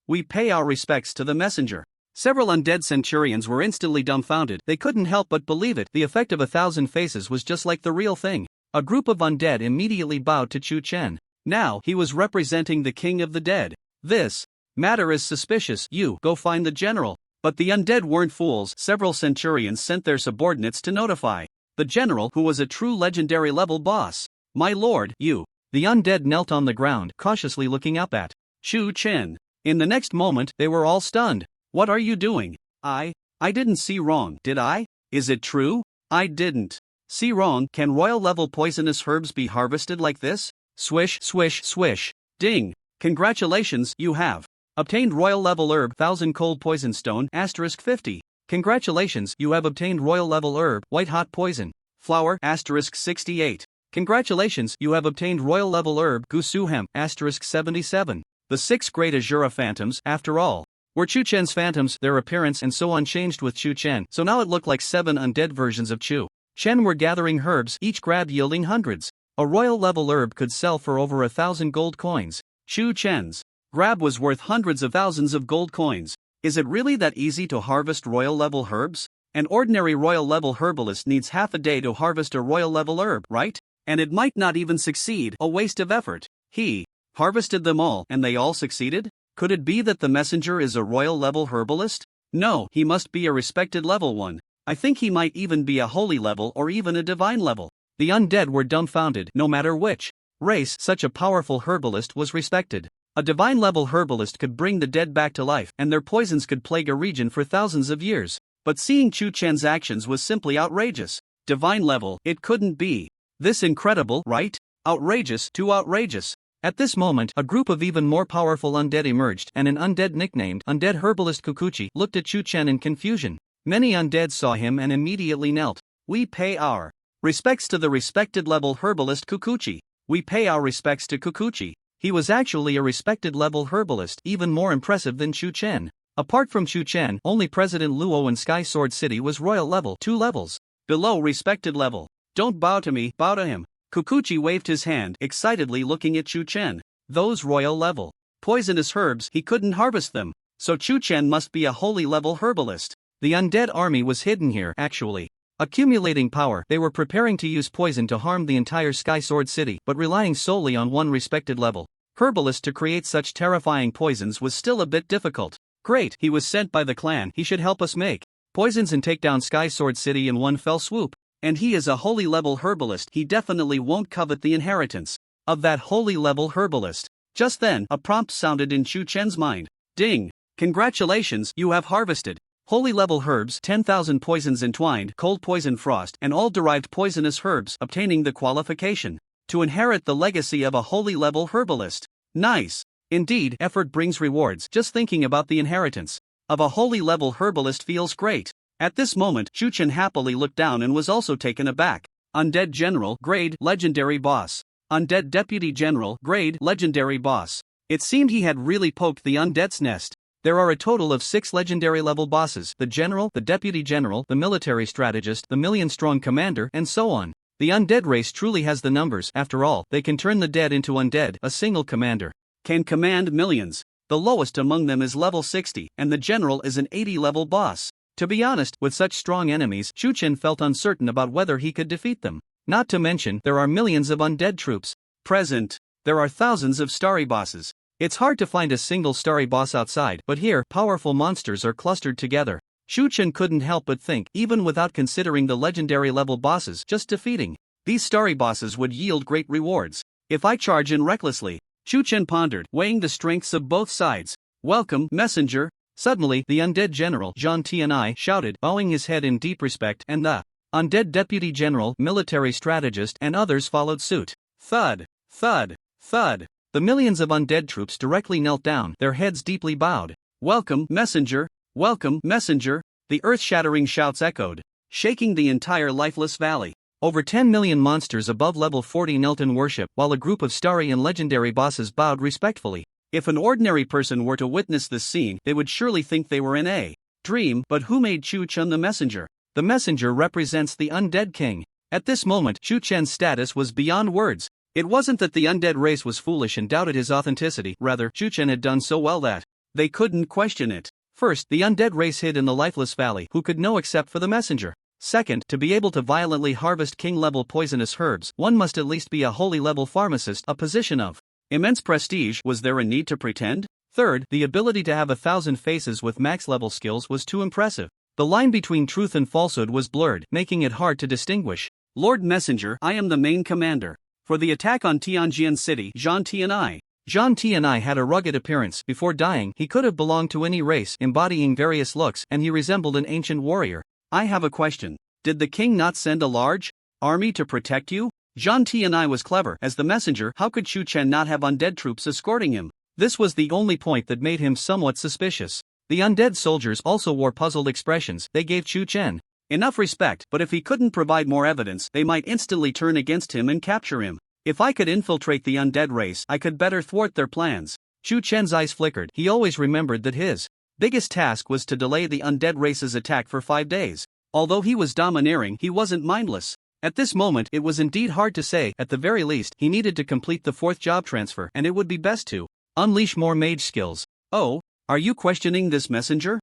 We pay our respects to the messenger. Several undead centurions were instantly dumbfounded. They couldn't help but believe it. The effect of 1,000 faces was just like the real thing. A group of undead immediately bowed to Shu Chen. Now, he was representing the king of the dead. This matter is suspicious. You go find the general. But the undead weren't fools. Several centurions sent their subordinates to notify the general, who was a true legendary level boss. My lord, you. The undead knelt on the ground, cautiously looking up at Shu Chen. In the next moment, they were all stunned. What are you doing? I didn't see wrong, did I? Is it true? I didn't see wrong. Can royal level poisonous herbs be harvested like this? Swish, swish, swish. Ding. Congratulations, you have obtained royal level herb 1000 cold poison stone *50. Congratulations, you have obtained royal level herb white hot poison flower *68. Congratulations, you have obtained royal level herb Gusu hemp *77. The 6 great Azura phantoms, after all, were Shu Chen's phantoms. Their appearance and so on changed with Shu Chen, so now it looked like 7 undead versions of Shu Chen were gathering herbs, each grab yielding hundreds. A royal level herb could sell for over 1,000 gold coins. Shu Chen's grab was worth hundreds of thousands of gold coins. Is it really that easy to harvest royal level herbs? An ordinary royal level herbalist needs half a day to harvest a royal level herb, right? And it might not even succeed, a waste of effort. He harvested them all, and they all succeeded? Could it be that the messenger is a royal level herbalist? No, he must be a respected level one. I think he might even be a holy level or even a divine level. The undead were dumbfounded. No matter which race, such a powerful herbalist was respected. A divine level herbalist could bring the dead back to life, and their poisons could plague a region for thousands of years. But seeing Shu Chen's actions was simply outrageous. Divine level, it couldn't be this incredible, right? Outrageous, too outrageous. At this moment, a group of even more powerful undead emerged, and an undead nicknamed Undead Herbalist Kukuchi looked at Shu Chen in confusion. Many undead saw him and immediately knelt. We pay our respects to the respected level herbalist Kukuchi. We pay our respects to Kukuchi. He was actually a respected level herbalist, even more impressive than Shu Chen. Apart from Shu Chen, only President Luo in Sky Sword City was royal level, 2 levels below respected level. Don't bow to me, bow to him. Kukuchi waved his hand, excitedly looking at Shu Chen. Those royal level poisonous herbs, he couldn't harvest them, so Shu Chen must be a holy level herbalist. The undead army was hidden here, actually accumulating power. They were preparing to use poison to harm the entire Sky Sword City, but relying solely on one respected level herbalist to create such terrifying poisons was still a bit difficult. Great, he was sent by the clan. He should help us make poisons and take down Sky Sword City in one fell swoop. And he is a holy level herbalist. He definitely won't covet the inheritance of that holy level herbalist. Just then, a prompt sounded in Shu Chen's mind. Ding! Congratulations, you have harvested holy level herbs, 10,000 poisons entwined, cold poison frost, and all derived poisonous herbs, obtaining the qualification to inherit the legacy of a holy level herbalist. Nice. Indeed, effort brings rewards. Just thinking about the inheritance of a holy level herbalist feels great. At this moment, Chuchen happily looked down and was also taken aback. Undead General, grade, legendary boss. Undead Deputy General, grade, legendary boss. It seemed he had really poked the undead's nest. There are a total of 6 legendary level bosses: the General, the Deputy General, the Military Strategist, the Million-Strong Commander, and so on. The undead race truly has the numbers. After all, they can turn the dead into undead. A single commander can command millions. The lowest among them is level 60, and the General is an 80-level boss. To be honest, with such strong enemies, Chuchen felt uncertain about whether he could defeat them. Not to mention, there are millions of undead troops present. There are thousands of starry bosses. It's hard to find a single starry boss outside, but here, powerful monsters are clustered together. Chuchen couldn't help but think, even without considering the legendary level bosses, just defeating these starry bosses would yield great rewards. If I charge in recklessly, Chuchen pondered, weighing the strengths of both sides. Welcome, messenger. Suddenly, the undead general, Jean Tianai, shouted, bowing his head in deep respect, and the undead deputy general, military strategist, and others followed suit. Thud, thud, thud. The millions of undead troops directly knelt down, their heads deeply bowed. Welcome, messenger. Welcome, messenger. The earth-shattering shouts echoed, shaking the entire lifeless valley. Over 10 million monsters above level 40 knelt in worship, while a group of starry and legendary bosses bowed respectfully. If an ordinary person were to witness this scene, they would surely think they were in a dream. But who made Chuchen the messenger? The messenger represents the undead king. At this moment, Chuchen's status was beyond words. It wasn't that the undead race was foolish and doubted his authenticity, rather, Chuchen had done so well that they couldn't question it. First, the undead race hid in the lifeless valley, who could know except for the messenger. Second, to be able to violently harvest king-level poisonous herbs, one must at least be a holy-level pharmacist, a position of immense prestige. Was there a need to pretend? Third, the ability to have 1,000 faces with max-level skills was too impressive. The line between truth and falsehood was blurred, making it hard to distinguish. Lord Messenger, I am the main commander for the attack on Tianjin City, Jean Tianai. Jean Tianai had a rugged appearance. Before dying, he could have belonged to any race, embodying various looks, and he resembled an ancient warrior. I have a question. Did the king not send a large army to protect you? Jean Tianai was clever. As the messenger, how could Chuchen not have undead troops escorting him? This was the only point that made him somewhat suspicious. The undead soldiers also wore puzzled expressions. They gave Chuchen enough respect, but if he couldn't provide more evidence, they might instantly turn against him and capture him. If I could infiltrate the undead race, I could better thwart their plans. Chuchen's eyes flickered. He always remembered that his biggest task was to delay the undead race's attack for 5 days. Although he was domineering, he wasn't mindless. At this moment, it was indeed hard to say. At the very least, he needed to complete the 4th job transfer, and it would be best to unleash more mage skills. Oh, are you questioning this messenger?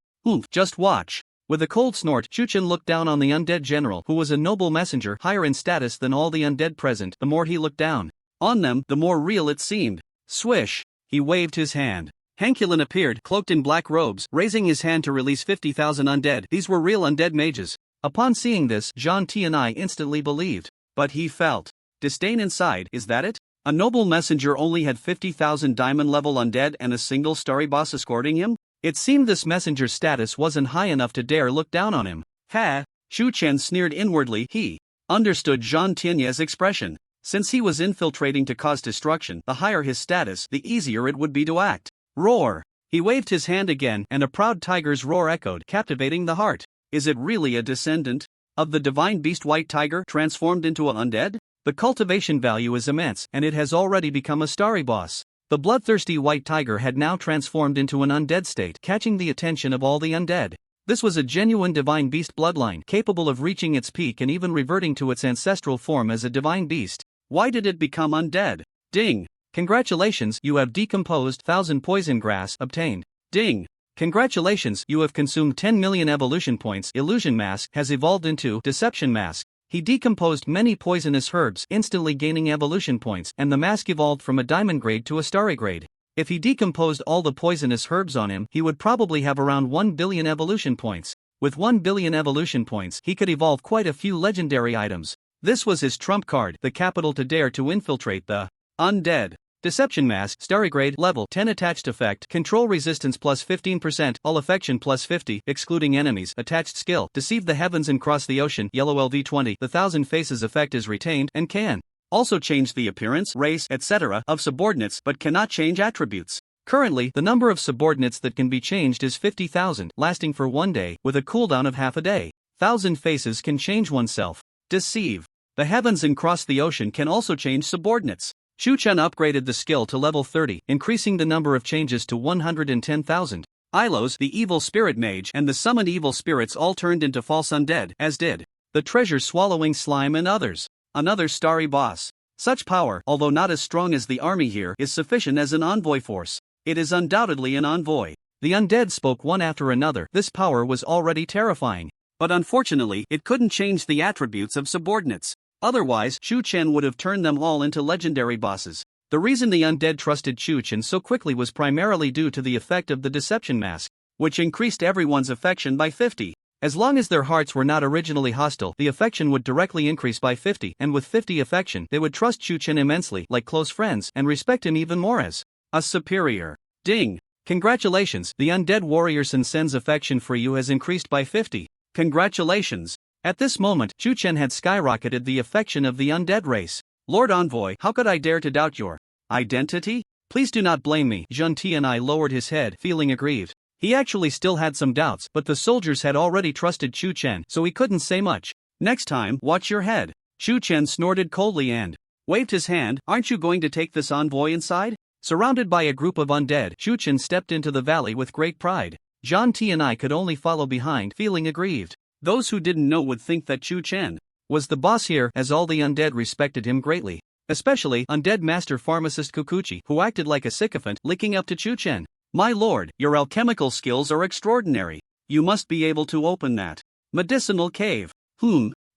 Just watch. With a cold snort, Chuchen looked down on the undead general, who was a noble messenger, higher in status than all the undead present. The more he looked down on them, the more real it seemed. Swish! He waved his hand. Hankulin appeared, cloaked in black robes, raising his hand to release 50,000 undead. These were real undead mages. Upon seeing this, Jean Tianai instantly believed. But he felt disdain inside. Is that it? A noble messenger only had 50,000 diamond-level undead and a single starry boss escorting him? It seemed this messenger's status wasn't high enough to dare look down on him. Ha! Chuchen sneered inwardly. He understood Jean Tianai's expression. Since he was infiltrating to cause destruction, the higher his status, the easier it would be to act. Roar! He waved his hand again, and a proud tiger's roar echoed, captivating the heart. Is it really a descendant of the divine beast White Tiger transformed into an undead? The cultivation value is immense, and it has already become a starry boss. The bloodthirsty White Tiger had now transformed into an undead state, catching the attention of all the undead. This was a genuine divine beast bloodline, capable of reaching its peak and even reverting to its ancestral form as a divine beast. Why did it become undead? Ding! Congratulations, you have decomposed 1,000 poison grass obtained. Ding! Congratulations, you have consumed 10 million evolution points. Illusion mask has evolved into deception mask. He decomposed many poisonous herbs, instantly gaining evolution points, and the mask evolved from a diamond grade to a starry grade. If he decomposed all the poisonous herbs on him, he would probably have around 1 billion evolution points. With 1 billion evolution points, he could evolve quite a few legendary items. This was his trump card, the capital to dare to infiltrate the undead Deception Mask, Starry Grade, Level 10 Attached Effect, Control Resistance plus 15%, All Affection plus 50, excluding enemies, Attached Skill, Deceive the Heavens and Cross the Ocean, Yellow LV20, the Thousand Faces effect is retained, and can also change the appearance, race, etc. of subordinates but cannot change attributes. Currently, the number of subordinates that can be changed is 50,000, lasting for 1 day, with a cooldown of half a day. Thousand Faces can change oneself. Deceive the Heavens and Cross the Ocean can also change subordinates. Chu-Chen upgraded the skill to level 30, increasing the number of changes to 110,000. Ilos, the evil spirit mage, and the summoned evil spirits all turned into false undead, as did the treasure-swallowing slime and others. Another starry boss. Such power, although not as strong as the army here, is sufficient as an envoy force. It is undoubtedly an envoy. The undead spoke one after another. This power was already terrifying. But unfortunately, it couldn't change the attributes of subordinates. Otherwise, Chu-Chen would have turned them all into legendary bosses. The reason the undead trusted Chu-Chen so quickly was primarily due to the effect of the Deception Mask, which increased everyone's affection by 50. As long as their hearts were not originally hostile, the affection would directly increase by 50, and with 50 affection, they would trust Chu-Chen immensely, like close friends, and respect him even more as a superior. Ding! Congratulations, the undead warrior Sen-Sen's affection for you has increased by 50. Congratulations! At this moment, Chu-Chen had skyrocketed the affection of the undead race. Lord Envoy, how could I dare to doubt your identity? Please do not blame me. Zhun Tianai lowered his head, feeling aggrieved. He actually still had some doubts, but the soldiers had already trusted Chu-Chen, so he couldn't say much. Next time, watch your head. Chu-Chen snorted coldly and waved his hand. Aren't you going to take this envoy inside? Surrounded by a group of undead, Chu-Chen stepped into the valley with great pride. Zhun Tianai could only follow behind, feeling aggrieved. Those who didn't know would think that Chu-Chen was the boss here, as all the undead respected him greatly. Especially undead master pharmacist Kukuchi, who acted like a sycophant, licking up to Chu-Chen. My lord, your alchemical skills are extraordinary. You must be able to open that medicinal cave.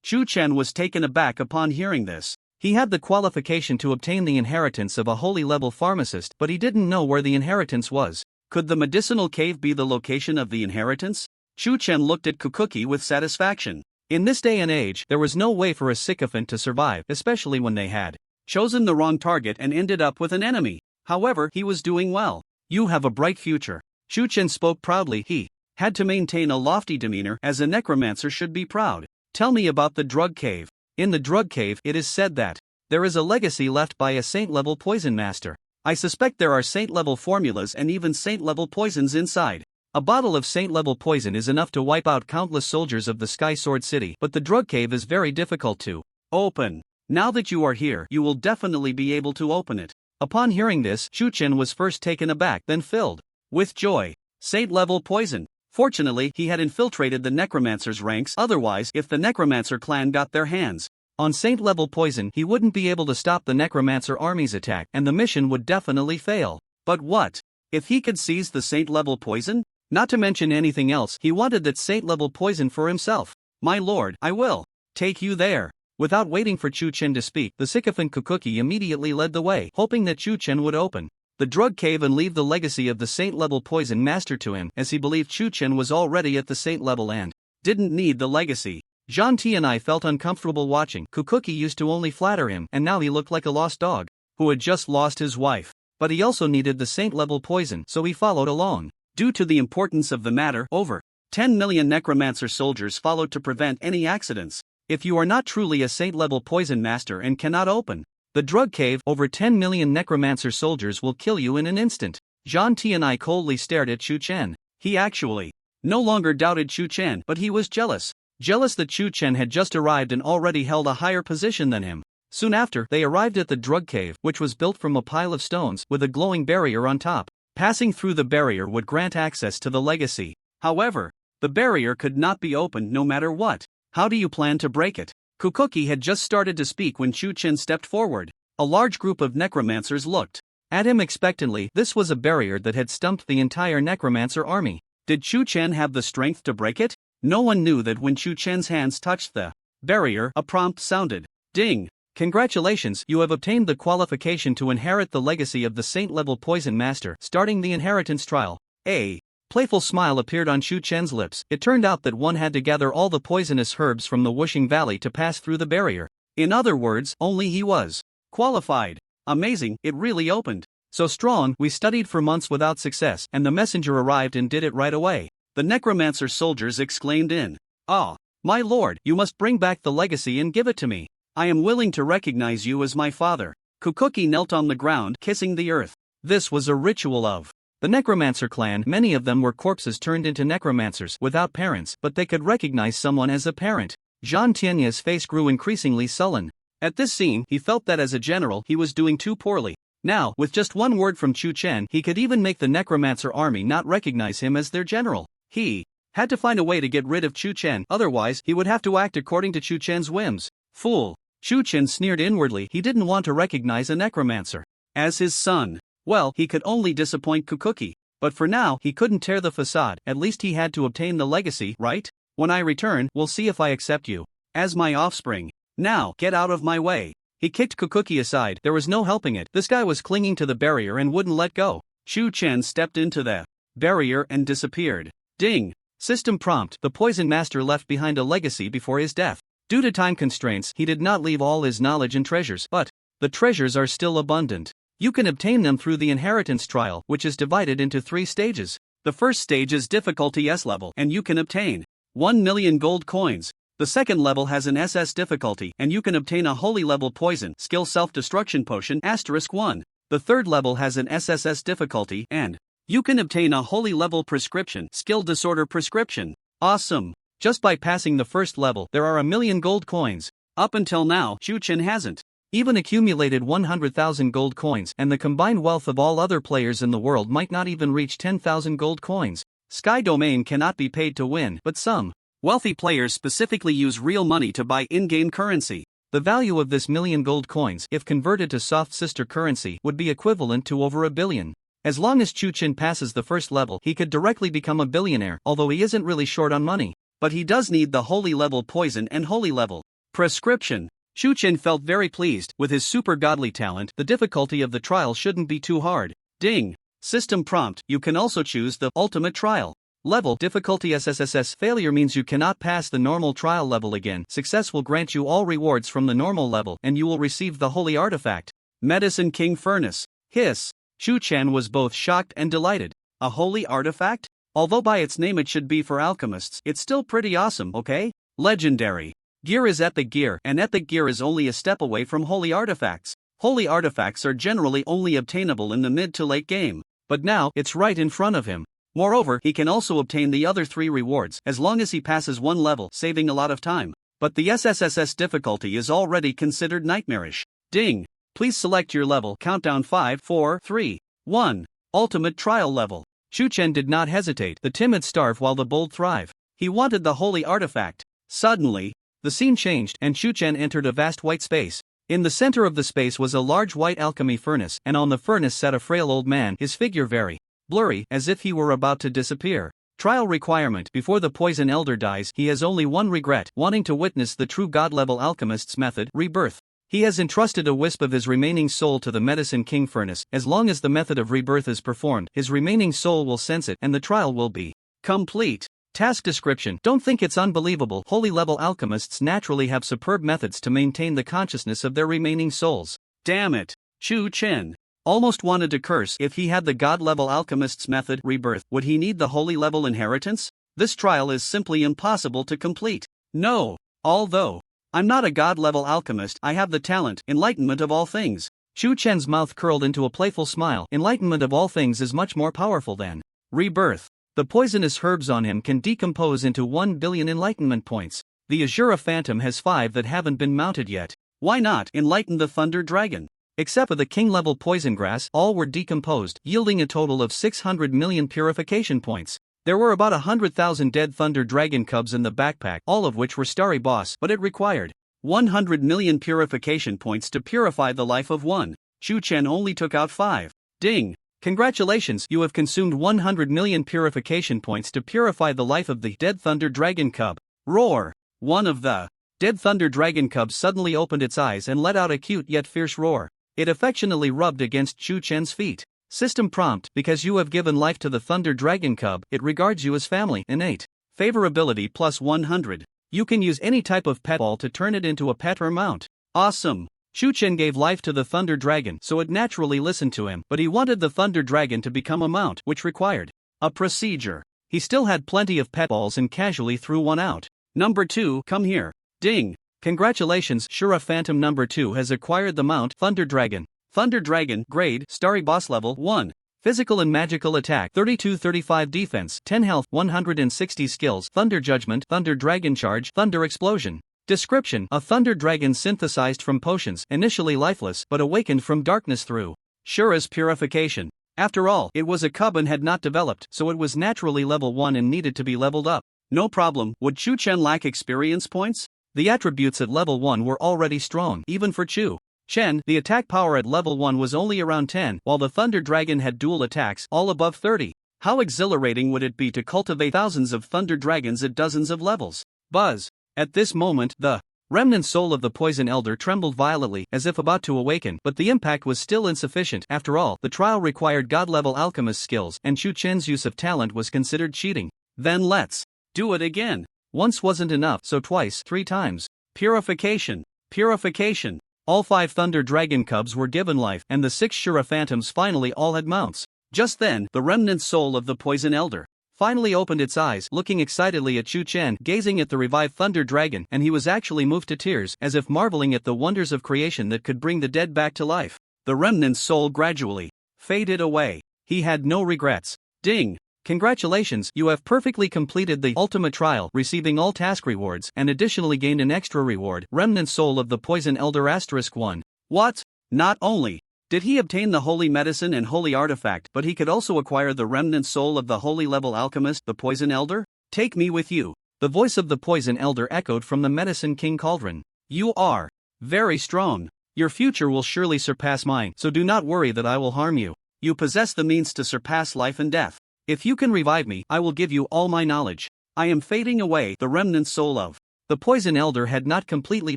Chu-Chen was taken aback upon hearing this. He had the qualification to obtain the inheritance of a holy level pharmacist, but he didn't know where the inheritance was. Could the medicinal cave be the location of the inheritance? Chu-Chen looked at Kukuki with satisfaction. In this day and age, there was no way for a sycophant to survive, especially when they had chosen the wrong target and ended up with an enemy. However, he was doing well. You have a bright future. Chu-Chen spoke proudly. He had to maintain a lofty demeanor, as a necromancer should be proud. Tell me about the drug cave. In the drug cave, it is said that there is a legacy left by a saint-level poison master. I suspect there are saint-level formulas and even saint-level poisons inside. A bottle of saint-level poison is enough to wipe out countless soldiers of the Sky Sword City, but the drug cave is very difficult to open. Now that you are here, you will definitely be able to open it. Upon hearing this, Chu-Chen was first taken aback, then filled with joy. Saint-level poison. Fortunately, he had infiltrated the necromancer's ranks. Otherwise, if the necromancer clan got their hands on saint-level poison, he wouldn't be able to stop the necromancer army's attack, and the mission would definitely fail. But what if he could seize the saint-level poison? Not to mention anything else, he wanted that saint-level poison for himself. My lord, I will take you there. Without waiting for Chu-Chen to speak, the sycophant Kukuki immediately led the way, hoping that Chu-Chen would open the drug cave and leave the legacy of the saint-level poison master to him, as he believed Chu-Chen was already at the saint level and didn't need the legacy. Zhun Tianai felt uncomfortable watching. Kukuki used to only flatter him, and now he looked like a lost dog who had just lost his wife. But he also needed the saint-level poison, so he followed along. Due to the importance of the matter, over 10 million necromancer soldiers followed to prevent any accidents. If you are not truly a saint-level poison master and cannot open the drug cave, over 10 million necromancer soldiers will kill you in an instant. Zhun Tianai coldly stared at Chu-Chen. He actually no longer doubted Chu-Chen, but he was jealous. Jealous that Chu-Chen had just arrived and already held a higher position than him. Soon after, they arrived at the drug cave, which was built from a pile of stones with a glowing barrier on top. Passing through the barrier would grant access to the legacy. However, the barrier could not be opened no matter what. How do you plan to break it? Kukuki had just started to speak when Chu-Chen stepped forward. A large group of necromancers looked at him expectantly. This was a barrier that had stumped the entire necromancer army. Did Chu-Chen have the strength to break it? No one knew that when Chu-Chen's hands touched the barrier, a prompt sounded. Ding! Congratulations, you have obtained the qualification to inherit the legacy of the saint-level poison master. Starting the inheritance trial. A playful smile appeared on Chu-Chen's lips. It turned out that one had to gather all the poisonous herbs from the Wuxing Valley to pass through the barrier. In other words, only he was qualified. Amazing, it really opened. So strong, we studied for months without success, and the messenger arrived and did it right away. The necromancer soldiers exclaimed in awe. My lord, you must bring back the legacy and give it to me. I am willing to recognize you as my father. Kukuki knelt on the ground, kissing the earth. This was a ritual of the necromancer clan. Many of them were corpses turned into necromancers without parents, but they could recognize someone as a parent. Jean Tienya's face grew increasingly sullen. At this scene, he felt that as a general he was doing too poorly. Now, with just one word from Chu Chen, he could even make the necromancer army not recognize him as their general. He had to find a way to get rid of Chu Chen, otherwise he would have to act according to Chu Chen's whims. Fool. Chu Chen sneered inwardly. He didn't want to recognize a necromancer as his son. Well, he could only disappoint Kukuki. But for now, he couldn't tear the facade. At least he had to obtain the legacy, right? When I return, we'll see if I accept you as my offspring. Now, get out of my way. He kicked Kukuki aside. There was no helping it. This guy was clinging to the barrier and wouldn't let go. Chu Chen stepped into the barrier and disappeared. Ding. System prompt. The poison master left behind a legacy before his death. Due to time constraints, he did not leave all his knowledge and treasures, but the treasures are still abundant. You can obtain them through the inheritance trial, which is divided into 3 stages. The first stage is difficulty S level, and you can obtain 1 million gold coins. The second level has an SS difficulty, and you can obtain a holy level poison skill self-destruction potion *1. The third level has an SSS difficulty, and you can obtain a holy level prescription skill disorder prescription. Awesome! Just by passing the first level, there are 1 million gold coins. Up until now, Chu Chen hasn't even accumulated 100,000 gold coins, and the combined wealth of all other players in the world might not even reach 10,000 gold coins. Sky Domain cannot be paid to win, but some wealthy players specifically use real money to buy in-game currency. The value of this million gold coins, if converted to soft sister currency, would be equivalent to over 1 billion. As long as Chu Chen passes the first level, he could directly become a billionaire, although he isn't really short on money. But he does need the holy level poison and holy level prescription. Chu Chen felt very pleased. With his super godly talent, the difficulty of the trial shouldn't be too hard. Ding. System prompt. You can also choose the ultimate trial level. Difficulty SSSS. Failure means you cannot pass the normal trial level again. Success will grant you all rewards from the normal level, and you will receive the holy artifact. Medicine King Furnace. Hiss. Chu Chen was both shocked and delighted. A holy artifact? Although by its name it should be for alchemists, it's still pretty awesome, okay? Legendary. Gear is at the gear, and at the gear is only a step away from holy artifacts. Holy artifacts are generally only obtainable in the mid to late game, but now it's right in front of him. Moreover, he can also obtain the other 3 rewards as long as he passes 1 level, saving a lot of time. But the SSSS difficulty is already considered nightmarish. Ding. Please select your level. Countdown 5, 4, 3, 1. Ultimate trial level. Chu Chen did not hesitate. The timid starve while the bold thrive. He wanted the holy artifact. Suddenly, the scene changed, and Chu Chen entered a vast white space. In the center of the space was a large white alchemy furnace, and on the furnace sat a frail old man, his figure very blurry, as if he were about to disappear. Trial requirement. Before the poison elder dies, he has only one regret, wanting to witness the true god-level alchemist's method, rebirth. He has entrusted a wisp of his remaining soul to the Medicine King Furnace. As long as the method of rebirth is performed, his remaining soul will sense it, and the trial will be complete. Task description. Don't think it's unbelievable. Holy level alchemists naturally have superb methods to maintain the consciousness of their remaining souls. Damn it. Chu Chen almost wanted to curse. If he had the god level alchemist's method, rebirth, would he need the holy level inheritance? This trial is simply impossible to complete. No. Although I'm not a god-level alchemist, I have the talent, enlightenment of all things. Chu Chen's mouth curled into a playful smile. Enlightenment of all things is much more powerful than rebirth. The poisonous herbs on him can decompose into 1 billion enlightenment points. The Azura Phantom has 5 that haven't been mounted yet. Why not enlighten the Thunder Dragon? Except for the king-level poison grass, all were decomposed, yielding a total of 600 million purification points. There were about 100,000 dead Thunder Dragon cubs in the backpack, all of which were starry boss, but it required 100 million purification points to purify the life of one. Chu Chen only took out 5. Ding! Congratulations, you have consumed 100 million purification points to purify the life of the dead Thunder Dragon cub. Roar! One of the dead Thunder Dragon cubs suddenly opened its eyes and let out a cute yet fierce roar. It affectionately rubbed against Chu Chen's feet. System prompt. Because you have given life to the Thunder Dragon cub, it regards you as family. Innate favorability plus 100. You can use any type of pet ball to turn it into a pet or mount. Awesome! Shu Chen gave life to the Thunder Dragon, so it naturally listened to him, but he wanted the Thunder Dragon to become a mount, which required a procedure. He still had plenty of pet balls and casually threw one out. Number 2, come here. Ding! Congratulations, Shura Phantom number 2 has acquired the mount Thunder Dragon. Thunder Dragon, grade, Starry Boss level 1. Physical and magical attack 32-35 defense 10 health 160 skills Thunder Judgment Thunder Dragon Charge Thunder Explosion. Description: a Thunder Dragon synthesized from potions, initially lifeless but awakened from darkness through Shura's purification. After all, it was a cub and had not developed, so it was naturally level 1 and needed to be leveled up. No problem. Would Chu Chen lack experience points? The attributes at level 1 were already strong, even for Chu Chen. The attack power at level 1 was only around 10, while the Thunder Dragon had dual attacks, all above 30. How exhilarating would it be to cultivate thousands of Thunder Dragons at dozens of levels? Buzz! At this moment, the remnant soul of the Poison Elder trembled violently, as if about to awaken, but the impact was still insufficient. After all, the trial required god-level alchemist skills, and Chu Chen's use of talent was considered cheating. Then let's do it again. Once wasn't enough, so twice, 3 times. Purification. Purification. All 5 Thunder Dragon cubs were given life, and the 6 Shura Phantoms finally all had mounts. Just then, the remnant soul of the Poison Elder finally opened its eyes, looking excitedly at Chu Chen, gazing at the revived Thunder Dragon, and he was actually moved to tears, as if marveling at the wonders of creation that could bring the dead back to life. The remnant's soul gradually faded away. He had no regrets. Ding! Congratulations, you have perfectly completed the ultimate trial, receiving all task rewards, and additionally gained an extra reward, Remnant Soul of the Poison Elder *1. What? Not only did he obtain the holy medicine and holy artifact, but he could also acquire the remnant soul of the holy level alchemist, the Poison Elder? Take me with you. The voice of the Poison Elder echoed from the Medicine King Cauldron. You are very strong. Your future will surely surpass mine, so do not worry that I will harm you. You possess the means to surpass life and death. If you can revive me, I will give you all my knowledge. I am fading away. The remnant soul of the Poison Elder had not completely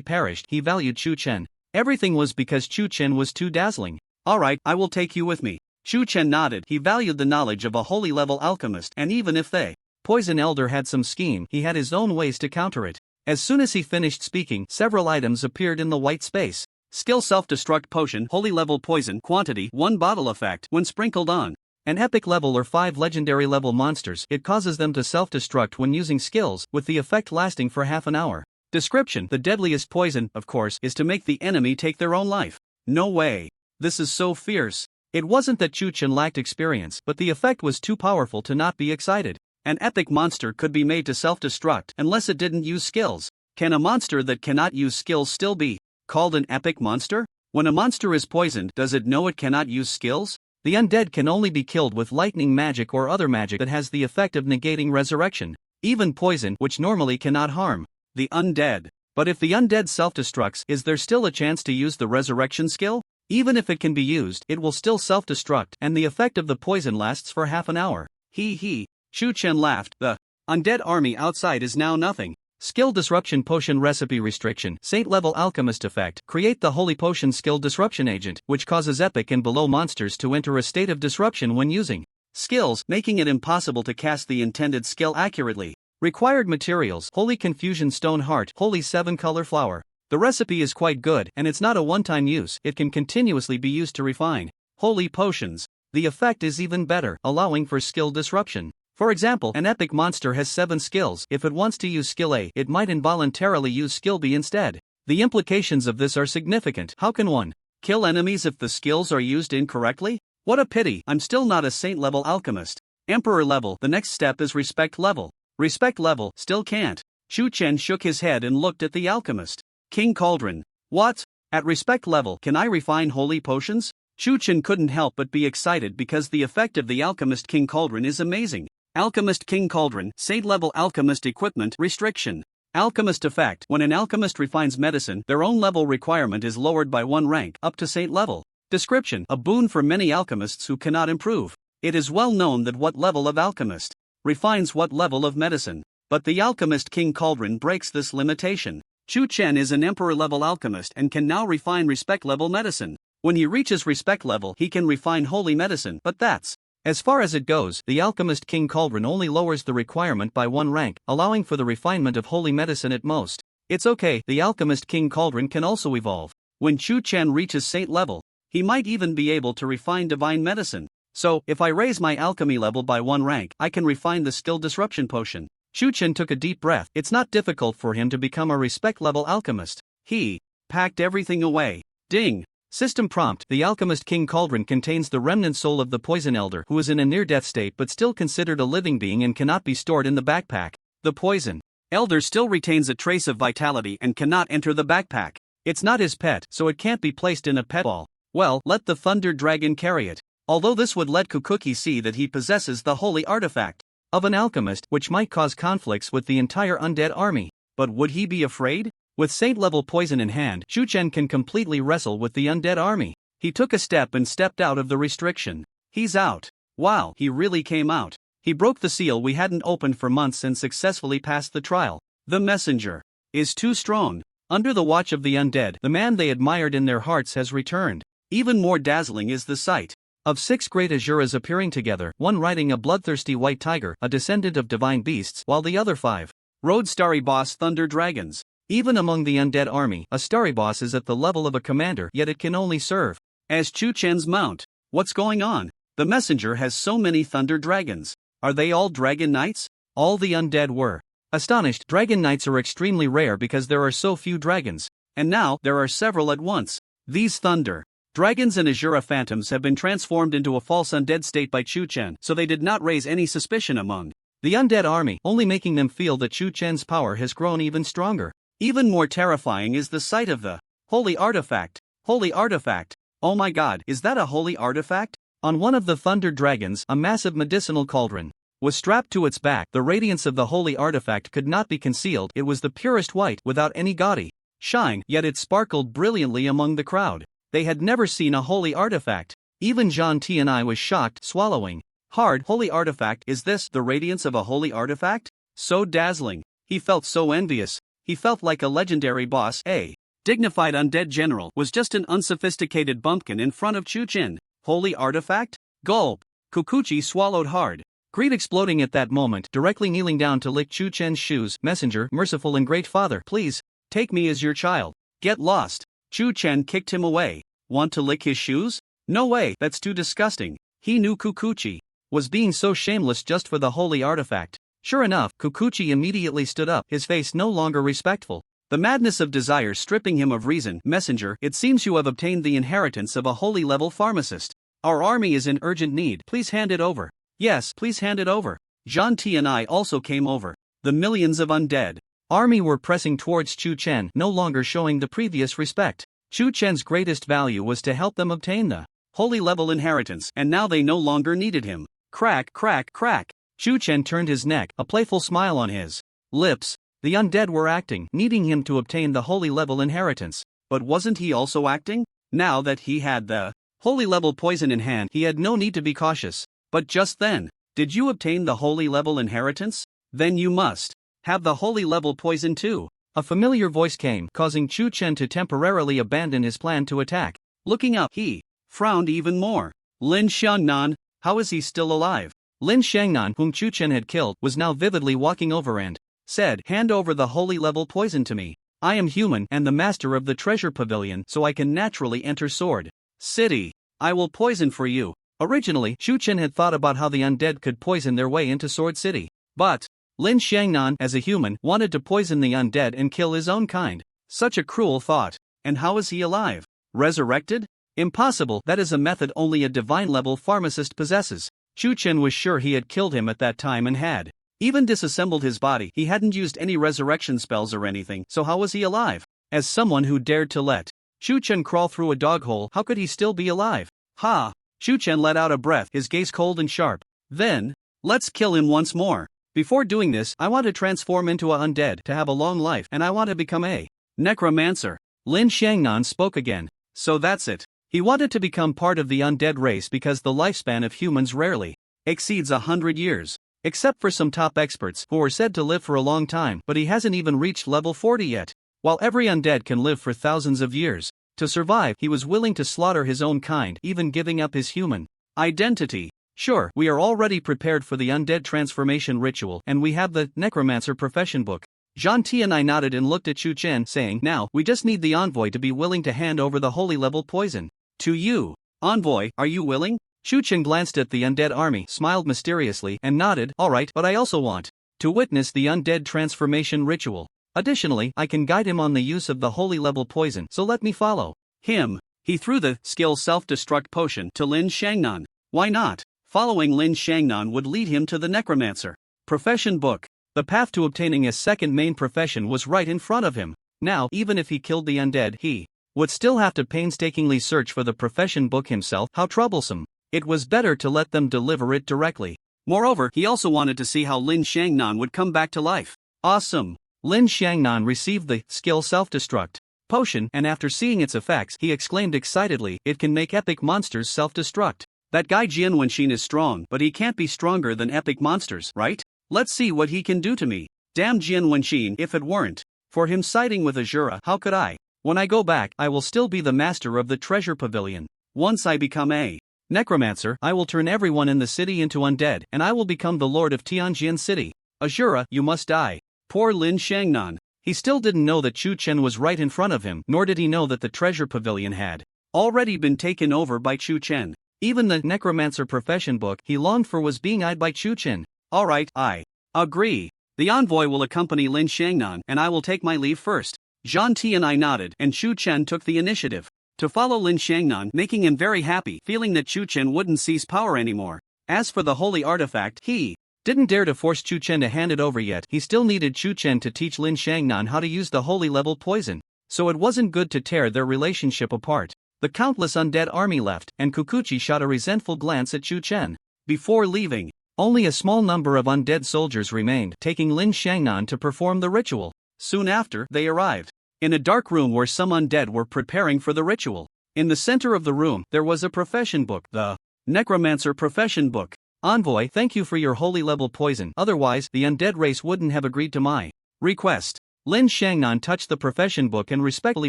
perished. He valued Chu Chen. Everything was because Chu Chen was too dazzling. Alright, I will take you with me. Chu Chen nodded. He valued the knowledge of a holy level alchemist, and even if the Poison Elder had some scheme, he had his own ways to counter it. As soon as he finished speaking, several items appeared in the white space. Skill self-destruct potion, holy level poison, quantity 1 bottle effect. When sprinkled on an epic level or 5 legendary level monsters, it causes them to self-destruct when using skills, with the effect lasting for half an hour. Description: the deadliest poison, of course, is to make the enemy take their own life. No way. This is so fierce. It wasn't that Chu Chen lacked experience, but the effect was too powerful to not be excited. An epic monster could be made to self-destruct unless it didn't use skills. Can a monster that cannot use skills still be called an epic monster? When a monster is poisoned, does it know it cannot use skills? The undead can only be killed with lightning magic or other magic that has the effect of negating resurrection. Even poison, which normally cannot harm the undead. But if the undead self-destructs, is there still a chance to use the resurrection skill? Even if it can be used, it will still self-destruct, and the effect of the poison lasts for half an hour. He. Chu Chen laughed. The undead army outside is now nothing. Skill disruption potion recipe restriction. Saint level alchemist effect. Create the holy potion skill disruption agent, which causes epic and below monsters to enter a state of disruption when using skills, making it impossible to cast the intended skill accurately. Required materials: holy confusion stone heart, holy 7-color flower. The recipe is quite good, and it's not a one-time use. It can continuously be used to refine holy potions. The effect is even better, allowing for skill disruption. For example, an epic monster has 7 skills. If it wants to use skill A, it might involuntarily use skill B instead. The implications of this are significant. How can one kill enemies if the skills are used incorrectly? What a pity. I'm still not a saint level alchemist. Emperor level. The next step is respect level. Respect level, still can't. Chu Chen shook his head and looked at the alchemist. King Cauldron. What? At respect level, can I refine holy potions? Chu Chen couldn't help but be excited because the effect of the alchemist King Cauldron is amazing. Alchemist King Cauldron, Saint level alchemist equipment restriction. Alchemist effect: when an alchemist refines medicine, their own level requirement is lowered by 1 rank, up to Saint level. Description: a boon for many alchemists who cannot improve. It is well known that what level of alchemist refines what level of medicine. But the alchemist King Cauldron breaks this limitation. Chu Chen is an emperor level alchemist and can now refine respect level medicine. When he reaches respect level, he can refine holy medicine, but that's as far as it goes. The alchemist King Cauldron only lowers the requirement by 1 rank, allowing for the refinement of holy medicine at most. It's okay, the alchemist King Cauldron can also evolve. When Chu Chen reaches saint level, he might even be able to refine divine medicine. So, if I raise my alchemy level by 1 rank, I can refine the skill disruption potion. Chu Chen took a deep breath. It's not difficult for him to become a respect level alchemist. He packed everything away. Ding! System prompt. The Alchemist King Cauldron contains the remnant soul of the Poison Elder who is in a near-death state but still considered a living being and cannot be stored in the backpack. The Poison Elder still retains a trace of vitality and cannot enter the backpack. It's not his pet, so it can't be placed in a pet ball. Well, let the Thunder Dragon carry it. Although this would let Kukuki see that he possesses the holy artifact of an alchemist, which might cause conflicts with the entire undead army. But would he be afraid? With saint-level poison in hand, Chu Chen can completely wrestle with the undead army. He took a step and stepped out of the restriction. He's out. Wow, he really came out. He broke the seal we hadn't opened for months and successfully passed the trial. The messenger is too strong. Under the watch of the undead, the man they admired in their hearts has returned. Even more dazzling is the sight of 6 great Asuras appearing together, one riding a bloodthirsty white tiger, a descendant of divine beasts, while the other 5 rode starry boss thunder dragons. Even among the undead army, a starry boss is at the level of a commander, yet it can only serve as Chu Chen's mount. What's going on? The messenger has so many thunder dragons. Are they all dragon knights? All the undead were astonished. Dragon knights are extremely rare because there are so few dragons, and now there are several at once. These thunder dragons and Asura phantoms have been transformed into a false undead state by Chu Chen, so they did not raise any suspicion among the undead army, only making them feel that Chu Chen's power has grown even stronger. Even more terrifying is the sight of the holy artifact. Holy artifact. Oh my god, is that a holy artifact? On one of the thunder dragons, a massive medicinal cauldron was strapped to its back. The radiance of the holy artifact could not be concealed. It was the purest white without any gaudy shine, yet it sparkled brilliantly among the crowd. They had never seen a holy artifact. Even Zhang Tianai was shocked, swallowing hard. Holy artifact, is this the radiance of a holy artifact? So dazzling. He felt so envious. He felt like a legendary boss. A dignified undead general was just an unsophisticated bumpkin in front of Chu Chen. Holy artifact? Gulp. Kukuchi swallowed hard. Greed exploding at that moment, directly kneeling down to lick Chu Chen's shoes. Messenger, merciful and great father, please take me as your child. Get lost. Chu Chen kicked him away. Want to lick his shoes? No way, that's too disgusting. He knew Kukuchi was being so shameless just for the holy artifact. Sure enough, Kukuchi immediately stood up, his face no longer respectful. The madness of desire stripping him of reason. Messenger, it seems you have obtained the inheritance of a holy level pharmacist. Our army is in urgent need. Please hand it over. Yes, please hand it over. Zhang Tianai also came over. The millions of undead army were pressing towards Chu Chen, no longer showing the previous respect. Chu Chen's greatest value was to help them obtain the holy level inheritance, and now they no longer needed him. Crack, crack, crack. Chu Chen turned his neck, a playful smile on his lips. The undead were acting, needing him to obtain the holy level inheritance. But wasn't he also acting? Now that he had the holy level poison in hand, he had no need to be cautious. But just then, did you obtain the holy level inheritance? Then you must have the holy level poison too. A familiar voice came, causing Chu Chen to temporarily abandon his plan to attack. Looking up, he frowned even more. Lin Xiangnan, how is he still alive? Lin Xiangnan, whom Chu Chen had killed, was now vividly walking over and said, hand over the holy level poison to me. I am human and the master of the treasure pavilion, so I can naturally enter Sword City. I will poison for you. Originally, Chu Chen had thought about how the undead could poison their way into Sword City. But Lin Xiangnan, as a human, wanted to poison the undead and kill his own kind. Such a cruel thought. And how is he alive? Resurrected? Impossible. That is a method only a divine-level pharmacist possesses. Chu Chen was sure he had killed him at that time and had even disassembled his body. He hadn't used any resurrection spells or anything, so how was he alive? As someone who dared to let Chu Chen crawl through a dog hole, how could he still be alive? Ha! Chu Chen let out a breath, his gaze cold and sharp. Then, let's kill him once more. Before doing this, I want to transform into a undead, to have a long life, and I want to become a necromancer. Lin Xiangnan spoke again. So that's it. He wanted to become part of the undead race because the lifespan of humans rarely exceeds 100 years. Except for some top experts who are said to live for a long time, but he hasn't even reached level 40 yet. While every undead can live for thousands of years, to survive, he was willing to slaughter his own kind, even giving up his human identity. Sure, we are already prepared for the undead transformation ritual, and we have the necromancer profession book. Zhang Tianai nodded and looked at Chu Chen, saying, "Now, we just need the envoy to be willing to hand over the holy level poison to you. Envoy, are you willing?" Chu Chen glanced at the undead army, smiled mysteriously, and nodded. "All right, but I also want to witness the undead transformation ritual. Additionally, I can guide him on the use of the holy level poison, so let me follow him." He threw the skill self-destruct potion to Lin Shangnan. Why not? Following Lin Shangnan would lead him to the necromancer profession book. The path to obtaining a second main profession was right in front of him. Now, even if he killed the undead, he would still have to painstakingly search for the profession book himself. How troublesome. It was better to let them deliver it directly. Moreover, he also wanted to see how Lin Shangnan would come back to life. Awesome. Lin Shangnan received the skill self-destruct potion, and after seeing its effects, he exclaimed excitedly, "It can make epic monsters self-destruct. That guy Jian Wenxin is strong, but he can't be stronger than epic monsters, right? Let's see what he can do to me. Damn Jian Wenxin, if it weren't for him siding with Azura, how could I? When I go back, I will still be the master of the treasure pavilion. Once I become a necromancer, I will turn everyone in the city into undead, and I will become the lord of Tianjin City. Azura, you must die." Poor Lin Shangnan. He still didn't know that Chu Chen was right in front of him, nor did he know that the treasure pavilion had already been taken over by Chu Chen. Even the necromancer profession book he longed for was being eyed by Chu Chen. "Alright, I agree. The envoy will accompany Lin Shangnan, and I will take my leave first." Zhang Tianai nodded, and Chu Chen took the initiative to follow Lin Shangnan, making him very happy, feeling that Chu Chen wouldn't seize power anymore. As for the holy artifact, he didn't dare to force Chu Chen to hand it over yet. He still needed Chu Chen to teach Lin Shangnan how to use the holy level poison, so it wasn't good to tear their relationship apart. The countless undead army left, and Kukuchi shot a resentful glance at Chu Chen. Before leaving, only a small number of undead soldiers remained, taking Lin Shangnan to perform the ritual. Soon after, they arrived in a dark room where some undead were preparing for the ritual. In the center of the room, there was a profession book, the necromancer profession book. "Envoy, thank you for your holy level poison, otherwise, the undead race wouldn't have agreed to my request." Lin Shangnan touched the profession book and respectfully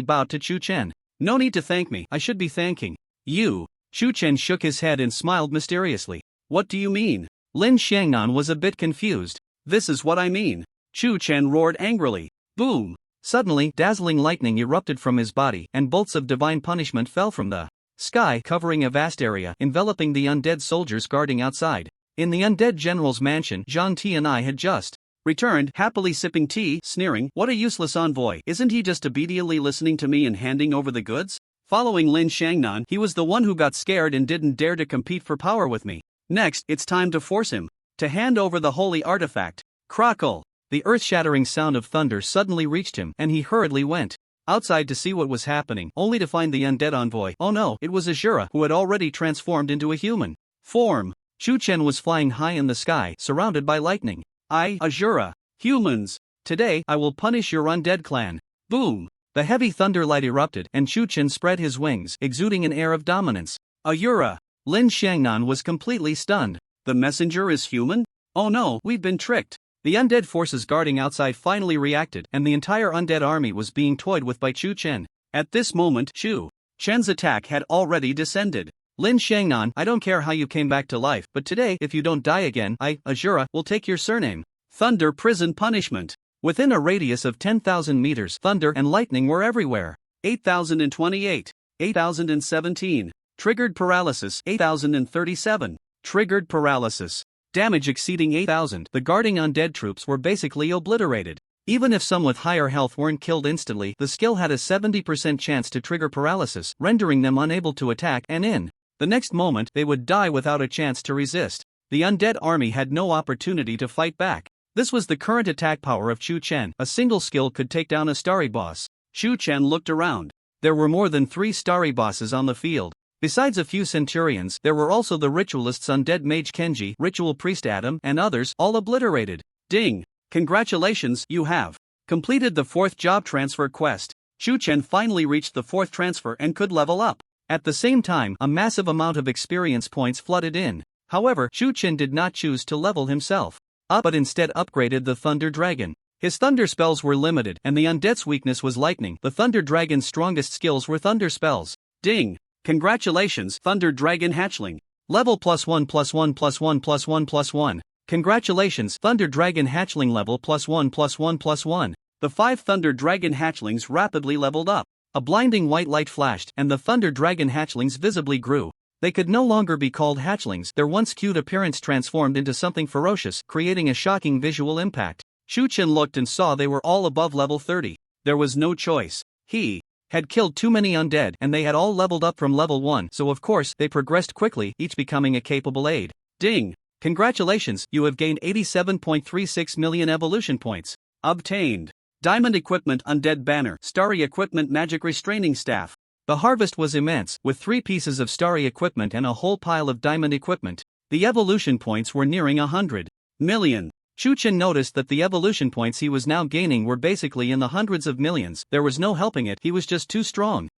bowed to Chu Chen. "No need to thank me, I should be thanking you." Chu Chen shook his head and smiled mysteriously. "What do you mean?" Lin Shangnan was a bit confused. "This is what I mean." Chu Chen roared angrily. Boom! Suddenly, dazzling lightning erupted from his body, and bolts of divine punishment fell from the sky, covering a vast area, enveloping the undead soldiers guarding outside. In the undead general's mansion, Zhang Tianai had just returned, happily sipping tea, sneering, "What a useless envoy, isn't he just obediently listening to me and handing over the goods?" Following Lin Shangnan, he was the one who got scared and didn't dare to compete for power with me. Next, it's time to force him to hand over the holy artifact. Crackle! The earth-shattering sound of thunder suddenly reached him, and he hurriedly went outside to see what was happening, only to find the undead envoy. Oh no, it was Azura, who had already transformed into a human form. Chu Chen was flying high in the sky, surrounded by lightning. Azura, humans, today I will punish your undead clan." Boom! The heavy thunder light erupted, and Chu Chen spread his wings, exuding an air of dominance. Azura! Lin Shangnan was completely stunned. "The messenger is human? Oh no, we've been tricked." The undead forces guarding outside finally reacted, and the entire undead army was being toyed with by Chu Chen. At this moment, Chu Chen's attack had already descended. "Lin Shangnan, I don't care how you came back to life, but today, if you don't die again, I, Azura, will take your surname." Thunder prison punishment. Within a radius of 10,000 meters, thunder and lightning were everywhere. 8,028. 8,017. Triggered paralysis. 8,037. Triggered paralysis. Damage exceeding 8,000. The guarding undead troops were basically obliterated. Even if some with higher health weren't killed instantly, the skill had a 70% chance to trigger paralysis, rendering them unable to attack, and in the next moment, they would die without a chance to resist. The undead army had no opportunity to fight back. This was the current attack power of Chu Chen. A single skill could take down a starry boss. Chu Chen looked around. There were more than 3 starry bosses on the field. Besides a few centurions, there were also the ritualists undead mage Kenji, ritual priest Adam, and others, all obliterated. Ding! Congratulations, you have completed the 4th job transfer quest. Chu Chen finally reached the 4th transfer and could level up. At the same time, a massive amount of experience points flooded in. However, Chu Chen did not choose to level himself up, but instead upgraded the Thunder Dragon. His thunder spells were limited, and the undead's weakness was lightning. The Thunder Dragon's strongest skills were thunder spells. Ding! Congratulations, Thunder Dragon Hatchling. Level +1+1+1+1+1. Congratulations, Thunder Dragon Hatchling level +1+1+1. The 5 Thunder Dragon hatchlings rapidly leveled up. A blinding white light flashed, and the Thunder Dragon hatchlings visibly grew. They could no longer be called hatchlings. Their once cute appearance transformed into something ferocious, creating a shocking visual impact. Shu Chen looked and saw they were all above level 30. There was no choice. He had killed too many undead, and they had all leveled up from level 1, so of course they progressed quickly, each becoming a capable aid. Ding! Congratulations, you have gained 87.36 million evolution points. Obtained. Diamond Equipment Undead Banner, Starry Equipment Magic Restraining Staff. The harvest was immense, with 3 pieces of starry equipment and a whole pile of diamond equipment. The evolution points were nearing 100 million. Shu Chen noticed that the evolution points he was now gaining were basically in the hundreds of millions. There was no helping it, he was just too strong.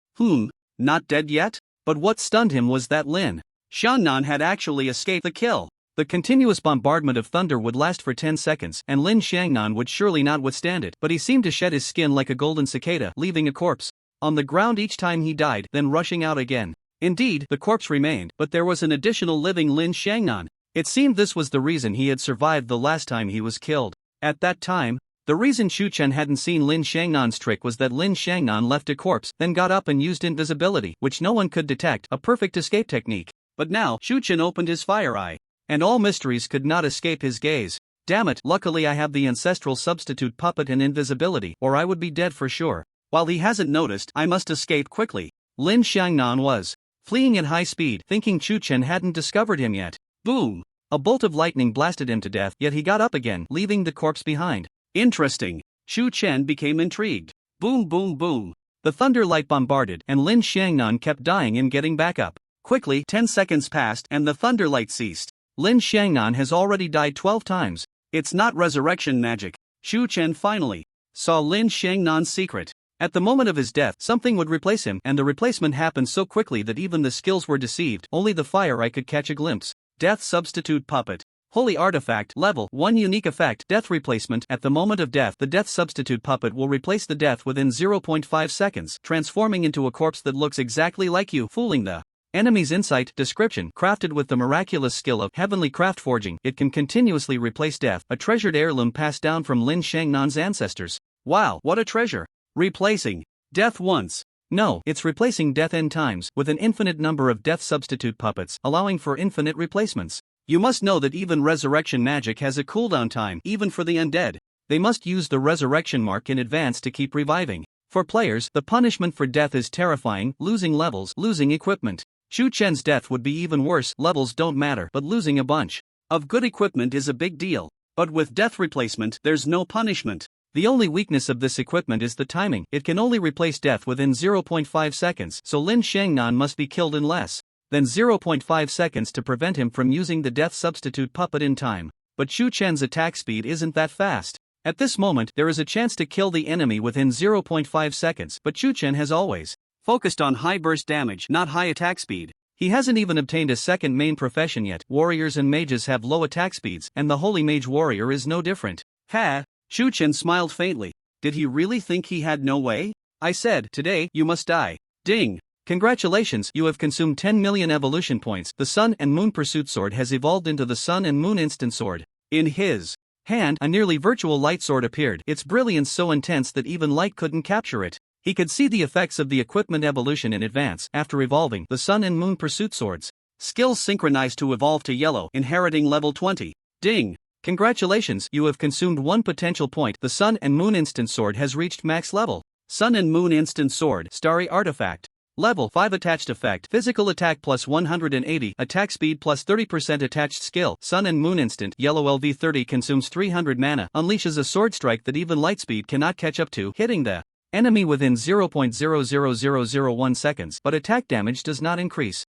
Not dead yet? But what stunned him was that Lin Xiangnan had actually escaped the kill. The continuous bombardment of thunder would last for 10 seconds, and Lin Xiangnan would surely not withstand it, but he seemed to shed his skin like a golden cicada, leaving a corpse on the ground each time he died, then rushing out again. Indeed, the corpse remained, but there was an additional living Lin Xiangnan. It seemed this was the reason he had survived the last time he was killed. At that time, the reason Shu Chen hadn't seen Lin Xiangnan's trick was that Lin Xiangnan left a corpse, then got up and used invisibility, which no one could detect, a perfect escape technique. But now, Shu Chen opened his fire eye, and all mysteries could not escape his gaze. Damn it, luckily I have the ancestral substitute puppet and invisibility, or I would be dead for sure. While he hasn't noticed, I must escape quickly. Lin Xiangnan was fleeing at high speed, thinking Shu Chen hadn't discovered him yet. Boom! A bolt of lightning blasted him to death, yet he got up again, leaving the corpse behind. Interesting. Shu Chen became intrigued. Boom boom boom. The thunder light bombarded, and Lin Xiangnan kept dying and getting back up. Quickly, 10 seconds passed and the thunder light ceased. Lin Xiangnan has already died 12 times. It's not resurrection magic. Shu Chen finally saw Lin Xiangnan's secret. At the moment of his death, something would replace him, and the replacement happened so quickly that even the skills were deceived. Only the fire eye could catch a glimpse. Death Substitute Puppet. Holy Artifact, Level 1 Unique Effect, Death Replacement. At the moment of death, the Death Substitute Puppet will replace the death within 0.5 seconds, transforming into a corpse that looks exactly like you, fooling the enemy's insight. Description: crafted with the miraculous skill of heavenly craft forging, it can continuously replace death, a treasured heirloom passed down from Lin Xiangnan's ancestors. Wow, what a treasure! Replacing death once. No, it's replacing death n times, with an infinite number of death substitute puppets, allowing for infinite replacements. You must know that even resurrection magic has a cooldown time, even for the undead. They must use the resurrection mark in advance to keep reviving. For players, the punishment for death is terrifying: losing levels, losing equipment. Shu Chen's death would be even worse. Levels don't matter, but losing a bunch of good equipment is a big deal. But with death replacement, there's no punishment. The only weakness of this equipment is the timing. It can only replace death within 0.5 seconds, so Lin Xiangnan must be killed in less than 0.5 seconds to prevent him from using the death substitute puppet in time. But Shu Chen's attack speed isn't that fast. At this moment, there is a chance to kill the enemy within 0.5 seconds, but Shu Chen has always focused on high burst damage, not high attack speed. He hasn't even obtained a second main profession yet. Warriors and mages have low attack speeds, and the Holy Mage Warrior is no different. Ha! Shu Chen smiled faintly. Did he really think he had no way? I said, today, you must die. Ding! Congratulations, you have consumed 10 million evolution points. The Sun and Moon Pursuit Sword has evolved into the Sun and Moon Instant Sword. In his hand, a nearly virtual light sword appeared, its brilliance so intense that even light couldn't capture it. He could see the effects of the equipment evolution in advance. After evolving, the Sun and Moon Pursuit Swords skills synchronized to evolve to yellow, inheriting level 20. Ding! Congratulations, you have consumed 1 potential point. The Sun and Moon Instant Sword has reached max level. Sun and Moon Instant Sword, Starry Artifact. Level 5 Attached Effect, Physical Attack plus 180, Attack Speed plus 30% Attached Skill. Sun and Moon Instant, Yellow LV30 consumes 300 mana, unleashes a sword strike that even Lightspeed cannot catch up to, hitting the enemy within 0.00001 seconds, but attack damage does not increase.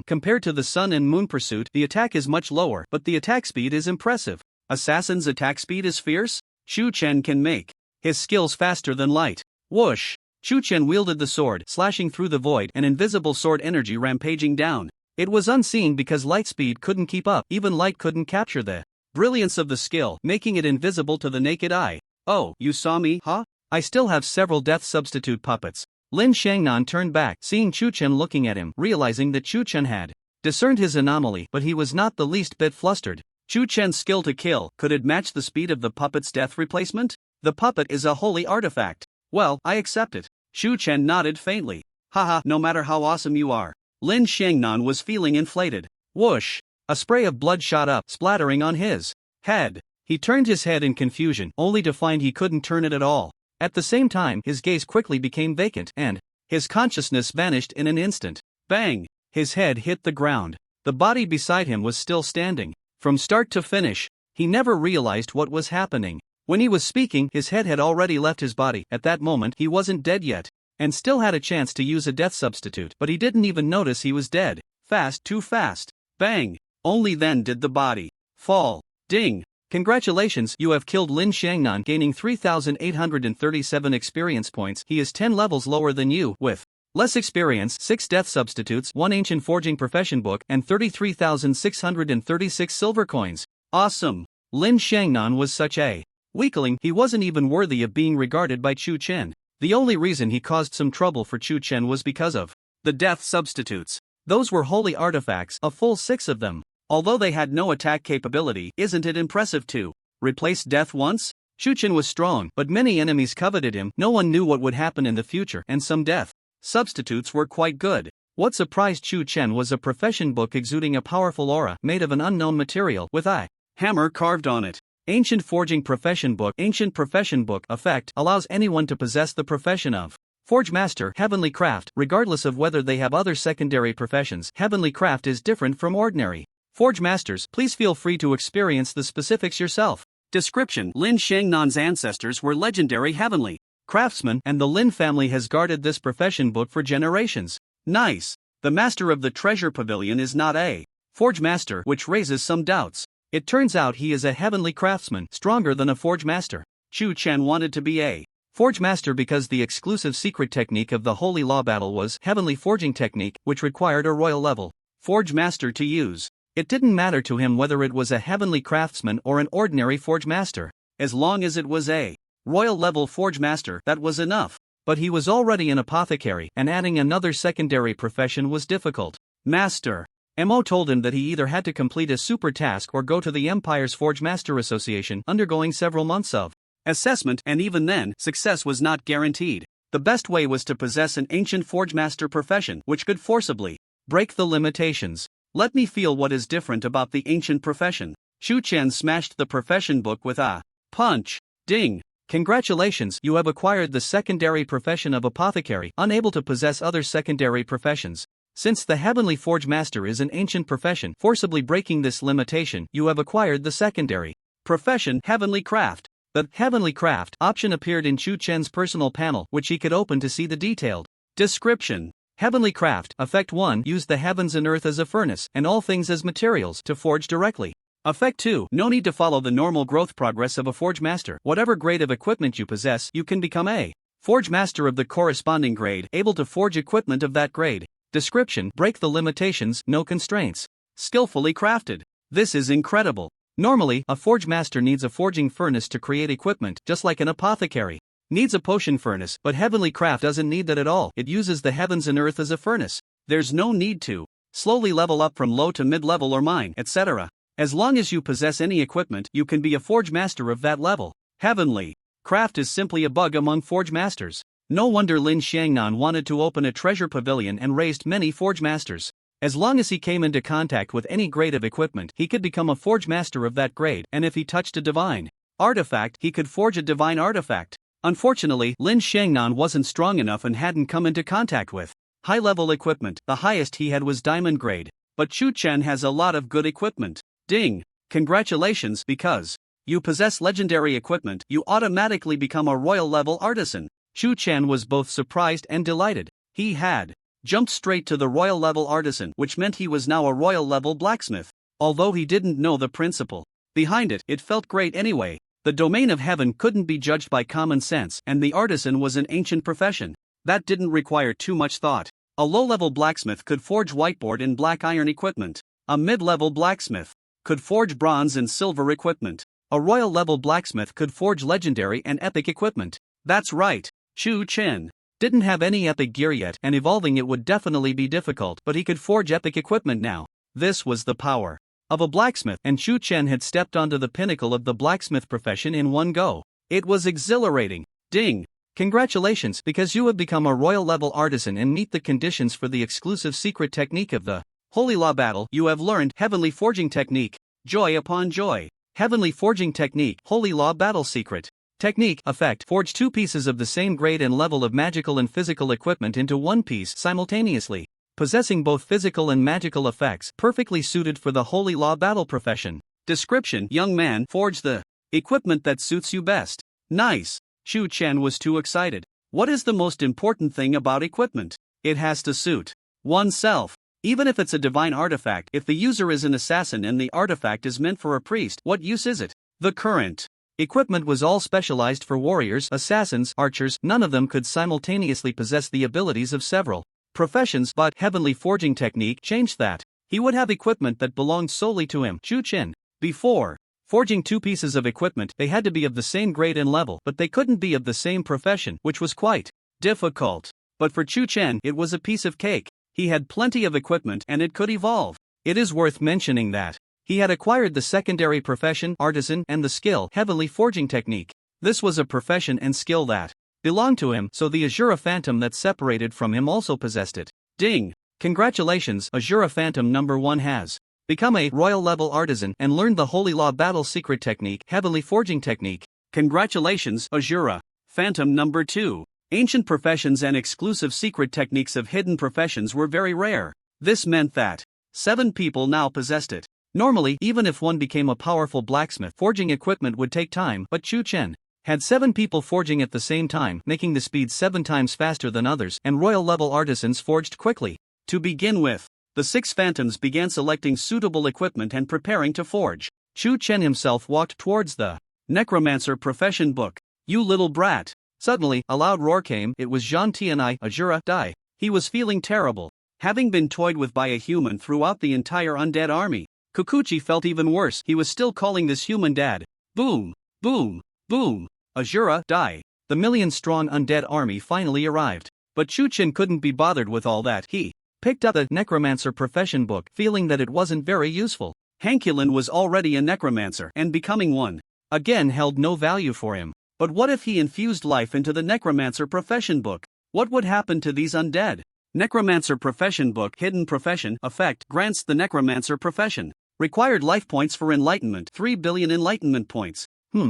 Compared to the Sun and Moon Pursuit, the attack is much lower, but the attack speed is impressive. Assassin's attack speed is fierce? Shu Chen can make his skills faster than light. Whoosh! Shu Chen wielded the sword, slashing through the void, and invisible sword energy rampaging down. It was unseen because light speed couldn't keep up, even light couldn't capture the brilliance of the skill, making it invisible to the naked eye. Oh, you saw me, huh? I still have several death substitute puppets. Lin Xiangnan turned back, seeing Shu Chen looking at him, realizing that Shu Chen had discerned his anomaly, but he was not the least bit flustered. Shu Chen's skill to kill, could it match the speed of the puppet's death replacement? The puppet is a holy artifact. Well, I accept it. Shu Chen nodded faintly. Haha, no matter how awesome you are. Lin Xiangnan was feeling inflated. Whoosh! A spray of blood shot up, splattering on his head. He turned his head in confusion, only to find he couldn't turn it at all. At the same time, his gaze quickly became vacant, and his consciousness vanished in an instant. Bang! His head hit the ground. The body beside him was still standing. From start to finish, he never realized what was happening. When he was speaking, his head had already left his body. At that moment, he wasn't dead yet, and still had a chance to use a death substitute, but he didn't even notice he was dead. Fast, too fast. Bang! Only then did the body fall. Ding! Congratulations, you have killed Lin Xiangnan, gaining 3,837 experience points. He is 10 levels lower than you, with less experience, 6 death substitutes, 1 ancient forging profession book, and 33,636 silver coins. Awesome! Lin Xiangnan was such a weakling, he wasn't even worthy of being regarded by Chu Chen. The only reason he caused some trouble for Chu Chen was because of the death substitutes. Those were holy artifacts, a full 6 of them. Although they had no attack capability, isn't it impressive to replace death once? Chu Chen was strong, but many enemies coveted him. No one knew what would happen in the future, and some death substitutes were quite good. What surprised Chu Chen was a profession book exuding a powerful aura made of an unknown material with a hammer carved on it. Ancient forging profession book. Ancient profession book effect allows anyone to possess the profession of Forge Master, Heavenly Craft, regardless of whether they have other secondary professions. Heavenly Craft is different from ordinary Forge Masters. Please feel free to experience the specifics yourself. Description: Lin Xiangnan's ancestors were legendary heavenly craftsmen, and the Lin family has guarded this profession book for generations. Nice. The master of the treasure pavilion is not a Forge Master, which raises some doubts. It turns out he is a heavenly craftsman, stronger than a Forge Master. Chu Chen wanted to be a Forge Master because the exclusive secret technique of the Holy Law Battle was Heavenly Forging Technique, which required a royal level Forge Master to use. It didn't matter to him whether it was a heavenly craftsman or an ordinary Forge Master. As long as it was a royal level Forge Master, that was enough. But he was already an apothecary, and adding another secondary profession was difficult. Master Mo told him that he either had to complete a super task or go to the Empire's Forge Master Association, undergoing several months of assessment, and even then, success was not guaranteed. The best way was to possess an ancient Forge Master profession, which could forcibly break the limitations. Let me feel what is different about the ancient profession. Chu Chen smashed the profession book with a punch. Ding! Congratulations, you have acquired the secondary profession of apothecary, unable to possess other secondary professions. Since the Heavenly Forge Master is an ancient profession, forcibly breaking this limitation, you have acquired the secondary profession Heavenly Craft. The Heavenly Craft option appeared in Chu Chen's personal panel, which he could open to see the detailed description. Heavenly Craft. Effect 1. Use the heavens and earth as a furnace, and all things as materials, to forge directly. Effect 2. No need to follow the normal growth progress of a Forge Master. Whatever grade of equipment you possess, you can become a Forge Master of the corresponding grade, able to forge equipment of that grade. Description: break the limitations, no constraints. Skillfully crafted. This is incredible. Normally, a Forge Master needs a forging furnace to create equipment, just like an apothecary needs a potion furnace, but Heavenly Craft doesn't need that at all. It uses the heavens and earth as a furnace. There's no need to slowly level up from low to mid-level or mine, etc. As long as you possess any equipment, you can be a Forge Master of that level. Heavenly Craft is simply a bug among Forge Masters. No wonder Lin Xiangnan wanted to open a treasure pavilion and raised many Forge Masters. As long as he came into contact with any grade of equipment, he could become a Forge Master of that grade, and if he touched a divine artifact, he could forge a divine artifact. Unfortunately, Lin Xiangnan wasn't strong enough and hadn't come into contact with high-level equipment. The highest he had was diamond grade. But Chu Chen has a lot of good equipment. Ding! Congratulations, because you possess legendary equipment, you automatically become a royal-level artisan. Chu Chen was both surprised and delighted. He had jumped straight to the royal-level artisan, which meant he was now a royal-level blacksmith. Although he didn't know the principle behind it, it felt great anyway. The domain of heaven couldn't be judged by common sense, and the artisan was an ancient profession. That didn't require too much thought. A low-level blacksmith could forge whiteboard and black iron equipment. A mid-level blacksmith could forge bronze and silver equipment. A royal-level blacksmith could forge legendary and epic equipment. That's right. Chu Chen didn't have any epic gear yet, and evolving it would definitely be difficult, but he could forge epic equipment now. This was the power of a blacksmith, and Chu Chen had stepped onto the pinnacle of the blacksmith profession in one go. It was exhilarating. Ding! Congratulations, because you have become a royal level artisan and meet the conditions for the exclusive secret technique of the Holy Law Battle. You have learned Heavenly Forging Technique. Joy upon joy. Heavenly Forging Technique, Holy Law Battle Secret. Technique, effect, forge two pieces of the same grade and level of magical and physical equipment into one piece simultaneously, possessing both physical and magical effects, perfectly suited for the Holy Law Battle profession. Description: young man, forge the equipment that suits you best. Nice. Chu Chen was too excited. What is the most important thing about equipment? It has to suit oneself. Even if it's a divine artifact, if the user is an assassin and the artifact is meant for a priest, what use is it? The current equipment was all specialized for warriors, assassins, archers. None of them could simultaneously possess the abilities of several professions, but Heavenly Forging Technique changed that. He would have equipment that belonged solely to him, Chu Chen. Before forging two pieces of equipment, they had to be of the same grade and level, but they couldn't be of the same profession, which was quite difficult. But for Chu Chen, it was a piece of cake. He had plenty of equipment and it could evolve. It is worth mentioning that he had acquired the secondary profession, artisan, and the skill, Heavenly Forging Technique. This was a profession and skill that belonged to him, so the Azura Phantom that separated from him also possessed it. Ding! Congratulations, Azura Phantom number 1 has become a royal level artisan and learned the Holy Law Battle Secret Technique, Heavenly Forging Technique. Congratulations, Azura Phantom number 2. Ancient professions and exclusive secret techniques of hidden professions were very rare. This meant that 7 people now possessed it. Normally, even if one became a powerful blacksmith, forging equipment would take time, but Chu Chen had 7 people forging at the same time, making the speed 7 times faster than others, and royal level artisans forged quickly. To begin with, the 6 phantoms began selecting suitable equipment and preparing to forge. Chu Chen himself walked towards the necromancer profession book. You little brat! Suddenly, a loud roar came. It was Zhang Tianai, Azura, Dai. He was feeling terrible. Having been toyed with by a human throughout the entire undead army, Kikuchi felt even worse. He was still calling this human dad. Boom! Boom! Boom! Azura, Dai. The million-strong undead army finally arrived. But Chu Chen couldn't be bothered with all that. He picked up the necromancer profession book, feeling that it wasn't very useful. Hankulin was already a necromancer, and becoming one again held no value for him. But what if he infused life into the necromancer profession book? What would happen to these undead? Necromancer profession book, hidden profession, effect, grants the necromancer profession required life points for enlightenment, 3 billion enlightenment points.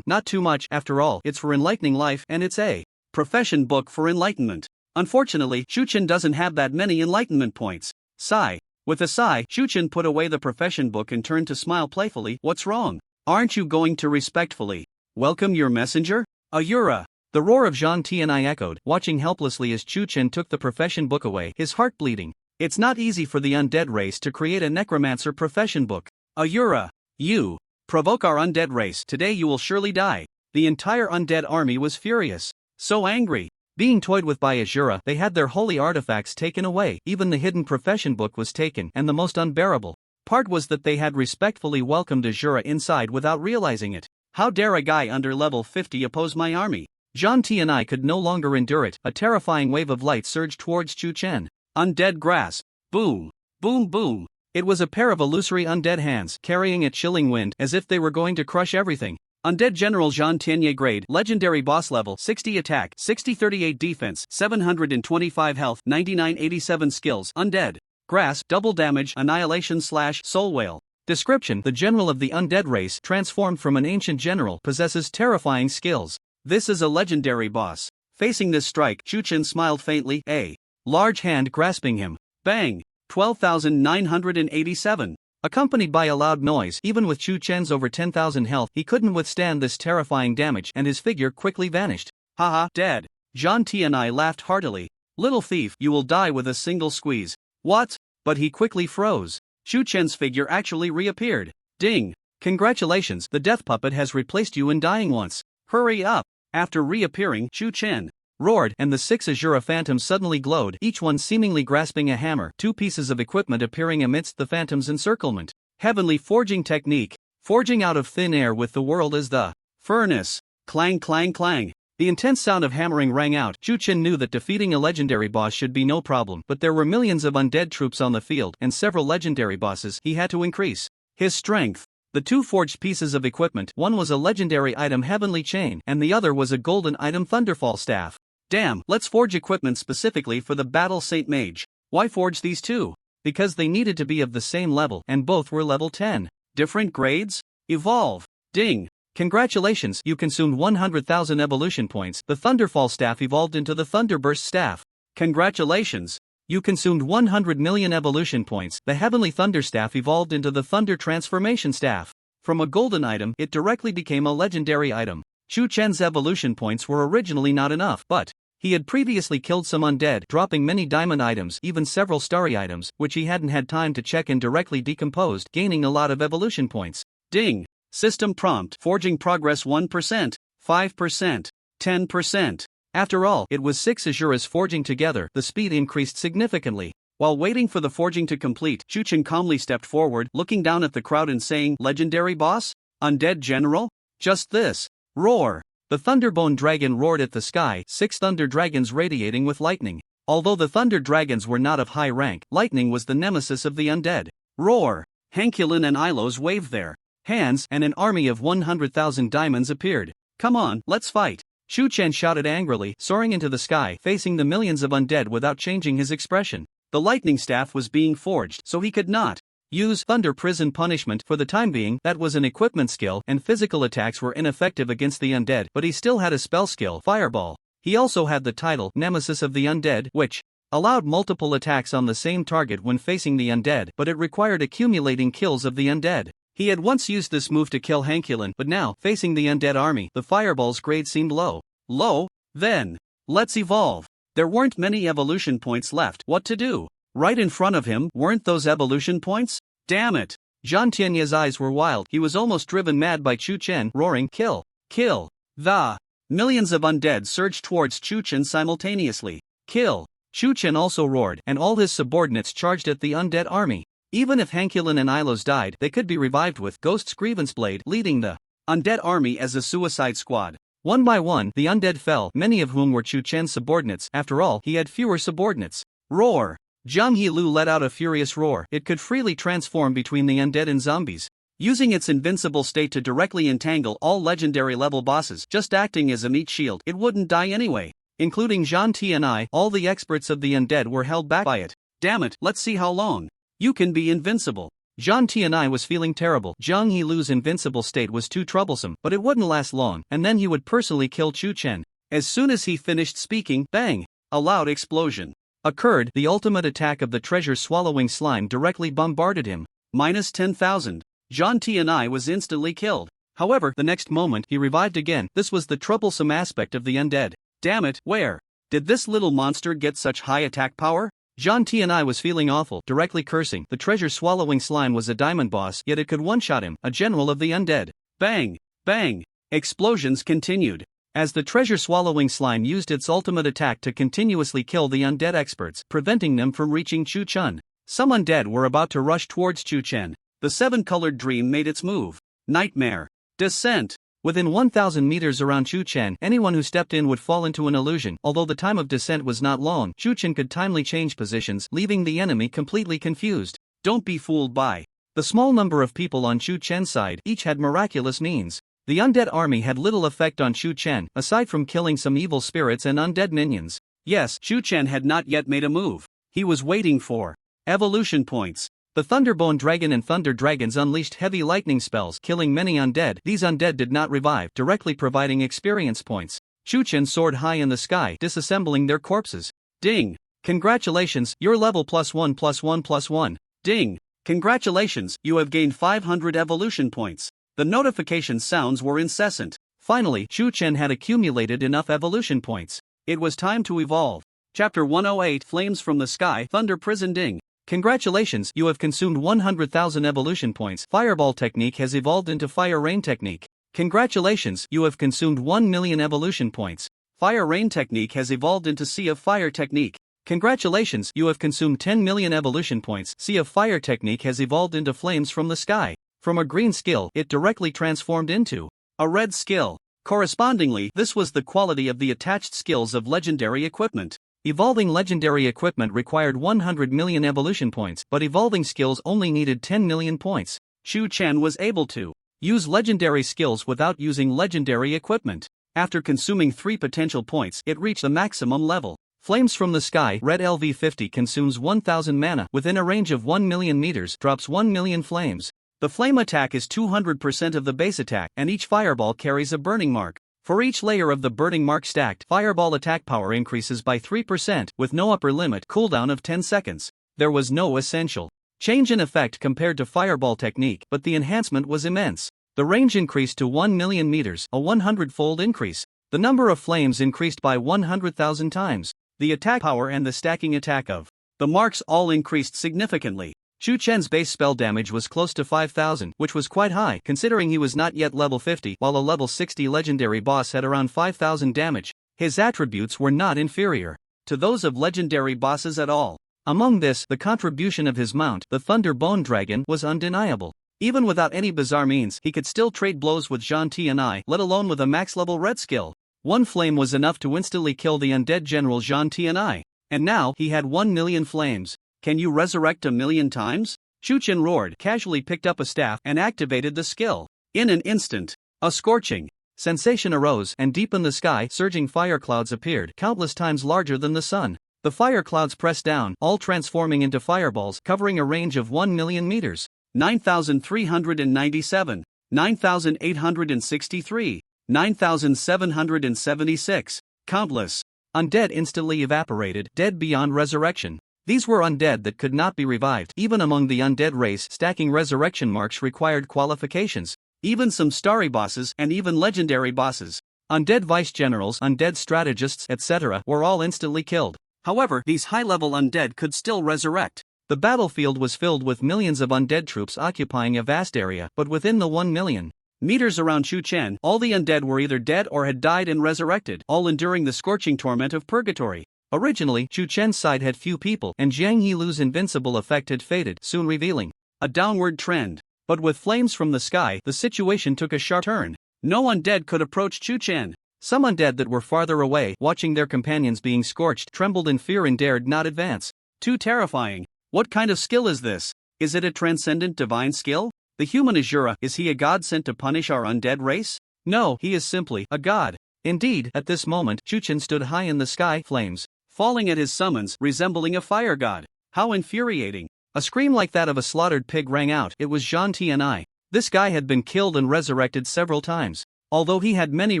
Not too much, after all, it's for enlightening life and it's a profession book for enlightenment. Unfortunately, Chu Chen doesn't have that many enlightenment points. Sigh. With a sigh, Chu Chen put away the profession book and turned to smile playfully. What's wrong? Aren't you going to respectfully welcome your messenger? Ayura! The roar of Zhang Tianai echoed, watching helplessly as Chu Chen took the profession book away, his heart bleeding. It's not easy for the undead race to create a necromancer profession book. Ayura! You provoke our undead race. Today you will surely die. The entire undead army was furious. So angry. Being toyed with by Azura, they had their holy artifacts taken away. Even the hidden profession book was taken, and the most unbearable part was that they had respectfully welcomed Azura inside without realizing it. How dare a guy under level 50 oppose my army? Zhang Tianai could no longer endure it. A terrifying wave of light surged towards Chu Chen. Undead grasp. Boom. Boom boom. It was a pair of illusory undead hands, carrying a chilling wind, as if they were going to crush everything. Undead General Zhang Tianyi grade, legendary boss level, 60 attack, 60-38 defense, 725 health, 99-87 skills, undead. Grasp, double damage, annihilation / soul whale. Description: the general of the undead race, transformed from an ancient general, possesses terrifying skills. This is a legendary boss. Facing this strike, Chu Chen smiled faintly, a large hand grasping him. Bang! 12,987. Accompanied by a loud noise. Even with Chu Chen's over 10,000 health, he couldn't withstand this terrifying damage, and his figure quickly vanished. Haha, dead. Zhang Tianai laughed heartily. Little thief, you will die with a single squeeze. What? But he quickly froze. Chu Chen's figure actually reappeared. Ding! Congratulations, the death puppet has replaced you in dying once. Hurry up! After reappearing, Chu Chen roared, and the 6 Azura phantoms suddenly glowed, each one seemingly grasping a hammer, 2 pieces of equipment appearing amidst the phantoms' encirclement. Heavenly Forging Technique. Forging out of thin air with the world as the furnace. Clang clang clang. The intense sound of hammering rang out. Chu Chen knew that defeating a legendary boss should be no problem, but there were millions of undead troops on the field, and several legendary bosses. He had to increase his strength. The two forged pieces of equipment, one was a legendary item Heavenly Chain and the other was a golden item Thunderfall Staff. Damn, let's forge equipment specifically for the Battle Saint Mage. Why forge these two? Because they needed to be of the same level and both were level 10. Different grades? Evolve. Ding. Congratulations, you consumed 100,000 evolution points. The Thunderfall Staff evolved into the Thunderburst Staff. Congratulations. You consumed 100 million evolution points. The Heavenly Thunder Staff evolved into the Thunder Transformation Staff. From a golden item, it directly became a legendary item. Chu Chen's evolution points were originally not enough, but he had previously killed some undead, dropping many diamond items, even several starry items, which he hadn't had time to check and directly decomposed, gaining a lot of evolution points. Ding. System prompt. Forging progress 1%, 5%, 10%. After all, it was 6 Azuras forging together. The speed increased significantly. While waiting for the forging to complete, Chu Chen calmly stepped forward, looking down at the crowd and saying, "Legendary boss? Undead general? Just this." Roar. The Thunderbone Dragon roared at the sky, 6 thunder dragons radiating with lightning. Although the thunder dragons were not of high rank, lightning was the nemesis of the undead. Roar. Hankulin and Ilos waved their hands and an army of 100,000 diamonds appeared. "Come on, let's fight." Chu Chen shouted angrily, soaring into the sky, facing the millions of undead without changing his expression. The lightning staff was being forged, so he could not use Thunder Prison Punishment for the time being. That was an equipment skill, and physical attacks were ineffective against the undead, but he still had a spell skill, Fireball. He also had the title, Nemesis of the Undead, which allowed multiple attacks on the same target when facing the undead, but it required accumulating kills of the undead. He had once used this move to kill Hankulin, but now, facing the undead army, the Fireball's grade seemed low. Low? Then, let's evolve. There weren't many evolution points left. What to do? Right in front of him, weren't those evolution points? Damn it! Zhang Tianye's eyes were wild. He was almost driven mad by Chu Chen, roaring, "Kill! Kill!" The millions of undead surged towards Chu Chen simultaneously. "Kill!" Chu Chen also roared, and all his subordinates charged at the undead army. Even if Hankulin and Ilos died, they could be revived with Ghost's Grievance Blade leading the undead army as a suicide squad. One by one, the undead fell, many of whom were Chu Chen's subordinates. After all, he had fewer subordinates. Roar! Zhang Yilu let out a furious roar. It could freely transform between the undead and zombies, using its invincible state to directly entangle all legendary level bosses, just acting as a meat shield. It wouldn't die anyway. Including Zhang Tianyi, all the experts of the undead were held back by it. Damn it, let's see how long you can be invincible. Zhang Tianyi was feeling terrible. Zhang Yilu's invincible state was too troublesome, but it wouldn't last long, and then he would personally kill Chu Chen. As soon as he finished speaking, bang! A loud explosion occurred. The ultimate attack of the treasure-swallowing slime directly bombarded him. Minus 10,000. Zhang Tianyi was instantly killed. However, the next moment, he revived again. This was the troublesome aspect of the undead. Damn it, where did this little monster get such high attack power? Zhang Tianyi was feeling awful, directly cursing. The treasure-swallowing slime was a diamond boss, yet it could one-shot him, a general of the undead. Bang! Bang! Explosions continued as the treasure-swallowing slime used its ultimate attack to continuously kill the undead experts, preventing them from reaching Chu Chen. Some undead were about to rush towards Chu Chen. The 7-colored dream made its move. Nightmare. Descent. Within 1,000 meters around Chu Chen, anyone who stepped in would fall into an illusion. Although the time of descent was not long, Chu Chen could timely change positions, leaving the enemy completely confused. Don't be fooled by the small number of people on Chu Chen's side. Each had miraculous means. The undead army had little effect on Chu Chen, aside from killing some evil spirits and undead minions. Yes, Chu Chen had not yet made a move. He was waiting for evolution points. The Thunderbone Dragon and Thunder Dragons unleashed heavy lightning spells, killing many undead. These undead did not revive, directly providing experience points. Chu Chen soared high in the sky, disassembling their corpses. Ding! Congratulations, you're level +1+1+1. Ding! Congratulations, you have gained 500 evolution points. The notification sounds were incessant. Finally, Chu Chen had accumulated enough evolution points. It was time to evolve. Chapter 108 Flames from the Sky, Thunder Prison. Ding! Congratulations, you have consumed 100,000 evolution points. Fireball technique has evolved into Fire Rain technique. Congratulations, you have consumed 1 million evolution points. Fire Rain technique has evolved into Sea of Fire technique. Congratulations, you have consumed 10 million evolution points. Sea of Fire technique has evolved into Flames from the Sky. From a green skill, it directly transformed into a red skill. Correspondingly, this was the quality of the attached skills of legendary equipment. Evolving legendary equipment required 100 million evolution points, but evolving skills only needed 10 million points. Chu Chen was able to use legendary skills without using legendary equipment. After consuming 3 potential points, it reached the maximum level. Flames from the Sky, Red LV50 consumes 1000 mana within a range of 1 million meters, drops 1 million flames. The flame attack is 200% of the base attack, and each fireball carries a burning mark. For each layer of the burning mark stacked, fireball attack power increases by 3%, with no upper limit, cooldown of 10 seconds. There was no essential change in effect compared to fireball technique, but the enhancement was immense. The range increased to 1 million meters, a 100-fold increase. The number of flames increased by 100,000 times. The attack power and the stacking attack of the marks all increased significantly. Chu Chen's base spell damage was close to 5,000, which was quite high considering he was not yet level 50, while a level 60 legendary boss had around 5,000 damage. His attributes were not inferior to those of legendary bosses at all. Among this, the contribution of his mount, the Thunder Bone Dragon, was undeniable. Even without any bizarre means, he could still trade blows with Zhang Tianai, let alone with a max-level red skill. One flame was enough to instantly kill the undead general Zhang Tianai. And now, he had 1 million flames. Can you resurrect 1,000,000 times? Chu Chen roared, casually picked up a staff, and activated the skill. In an instant, a scorching sensation arose, and deep in the sky, surging fire clouds appeared, countless times larger than the sun. The fire clouds pressed down, all transforming into fireballs, covering a range of 1 million meters. 9,397, 9,863, 9,776. Countless undead instantly evaporated, dead beyond resurrection. These were undead that could not be revived. Even among the undead race, stacking resurrection marks required qualifications. Even some starry bosses and even legendary bosses, undead vice generals, undead strategists, etc., were all instantly killed. However, these high-level undead could still resurrect. The battlefield was filled with millions of undead troops occupying a vast area, but within the 1 million meters around Chu Chen, all the undead were either dead or had died and resurrected, all enduring the scorching torment of purgatory. Originally, Chu Chen's side had few people, and Jiang Yilu's invincible effect had faded, soon revealing a downward trend. But with flames from the sky, the situation took a sharp turn. No undead could approach Chu Chen. Some undead that were farther away, watching their companions being scorched, trembled in fear and dared not advance. Too terrifying. What kind of skill is this? Is it a transcendent divine skill? The human Azura, is he a god sent to punish our undead race? No, he is simply a god. Indeed, at this moment, Chu Chen stood high in the sky, flames falling at his summons, resembling a fire god. How infuriating. A scream like that of a slaughtered pig rang out. It was Zhang Tianai. This guy had been killed and resurrected several times. Although he had many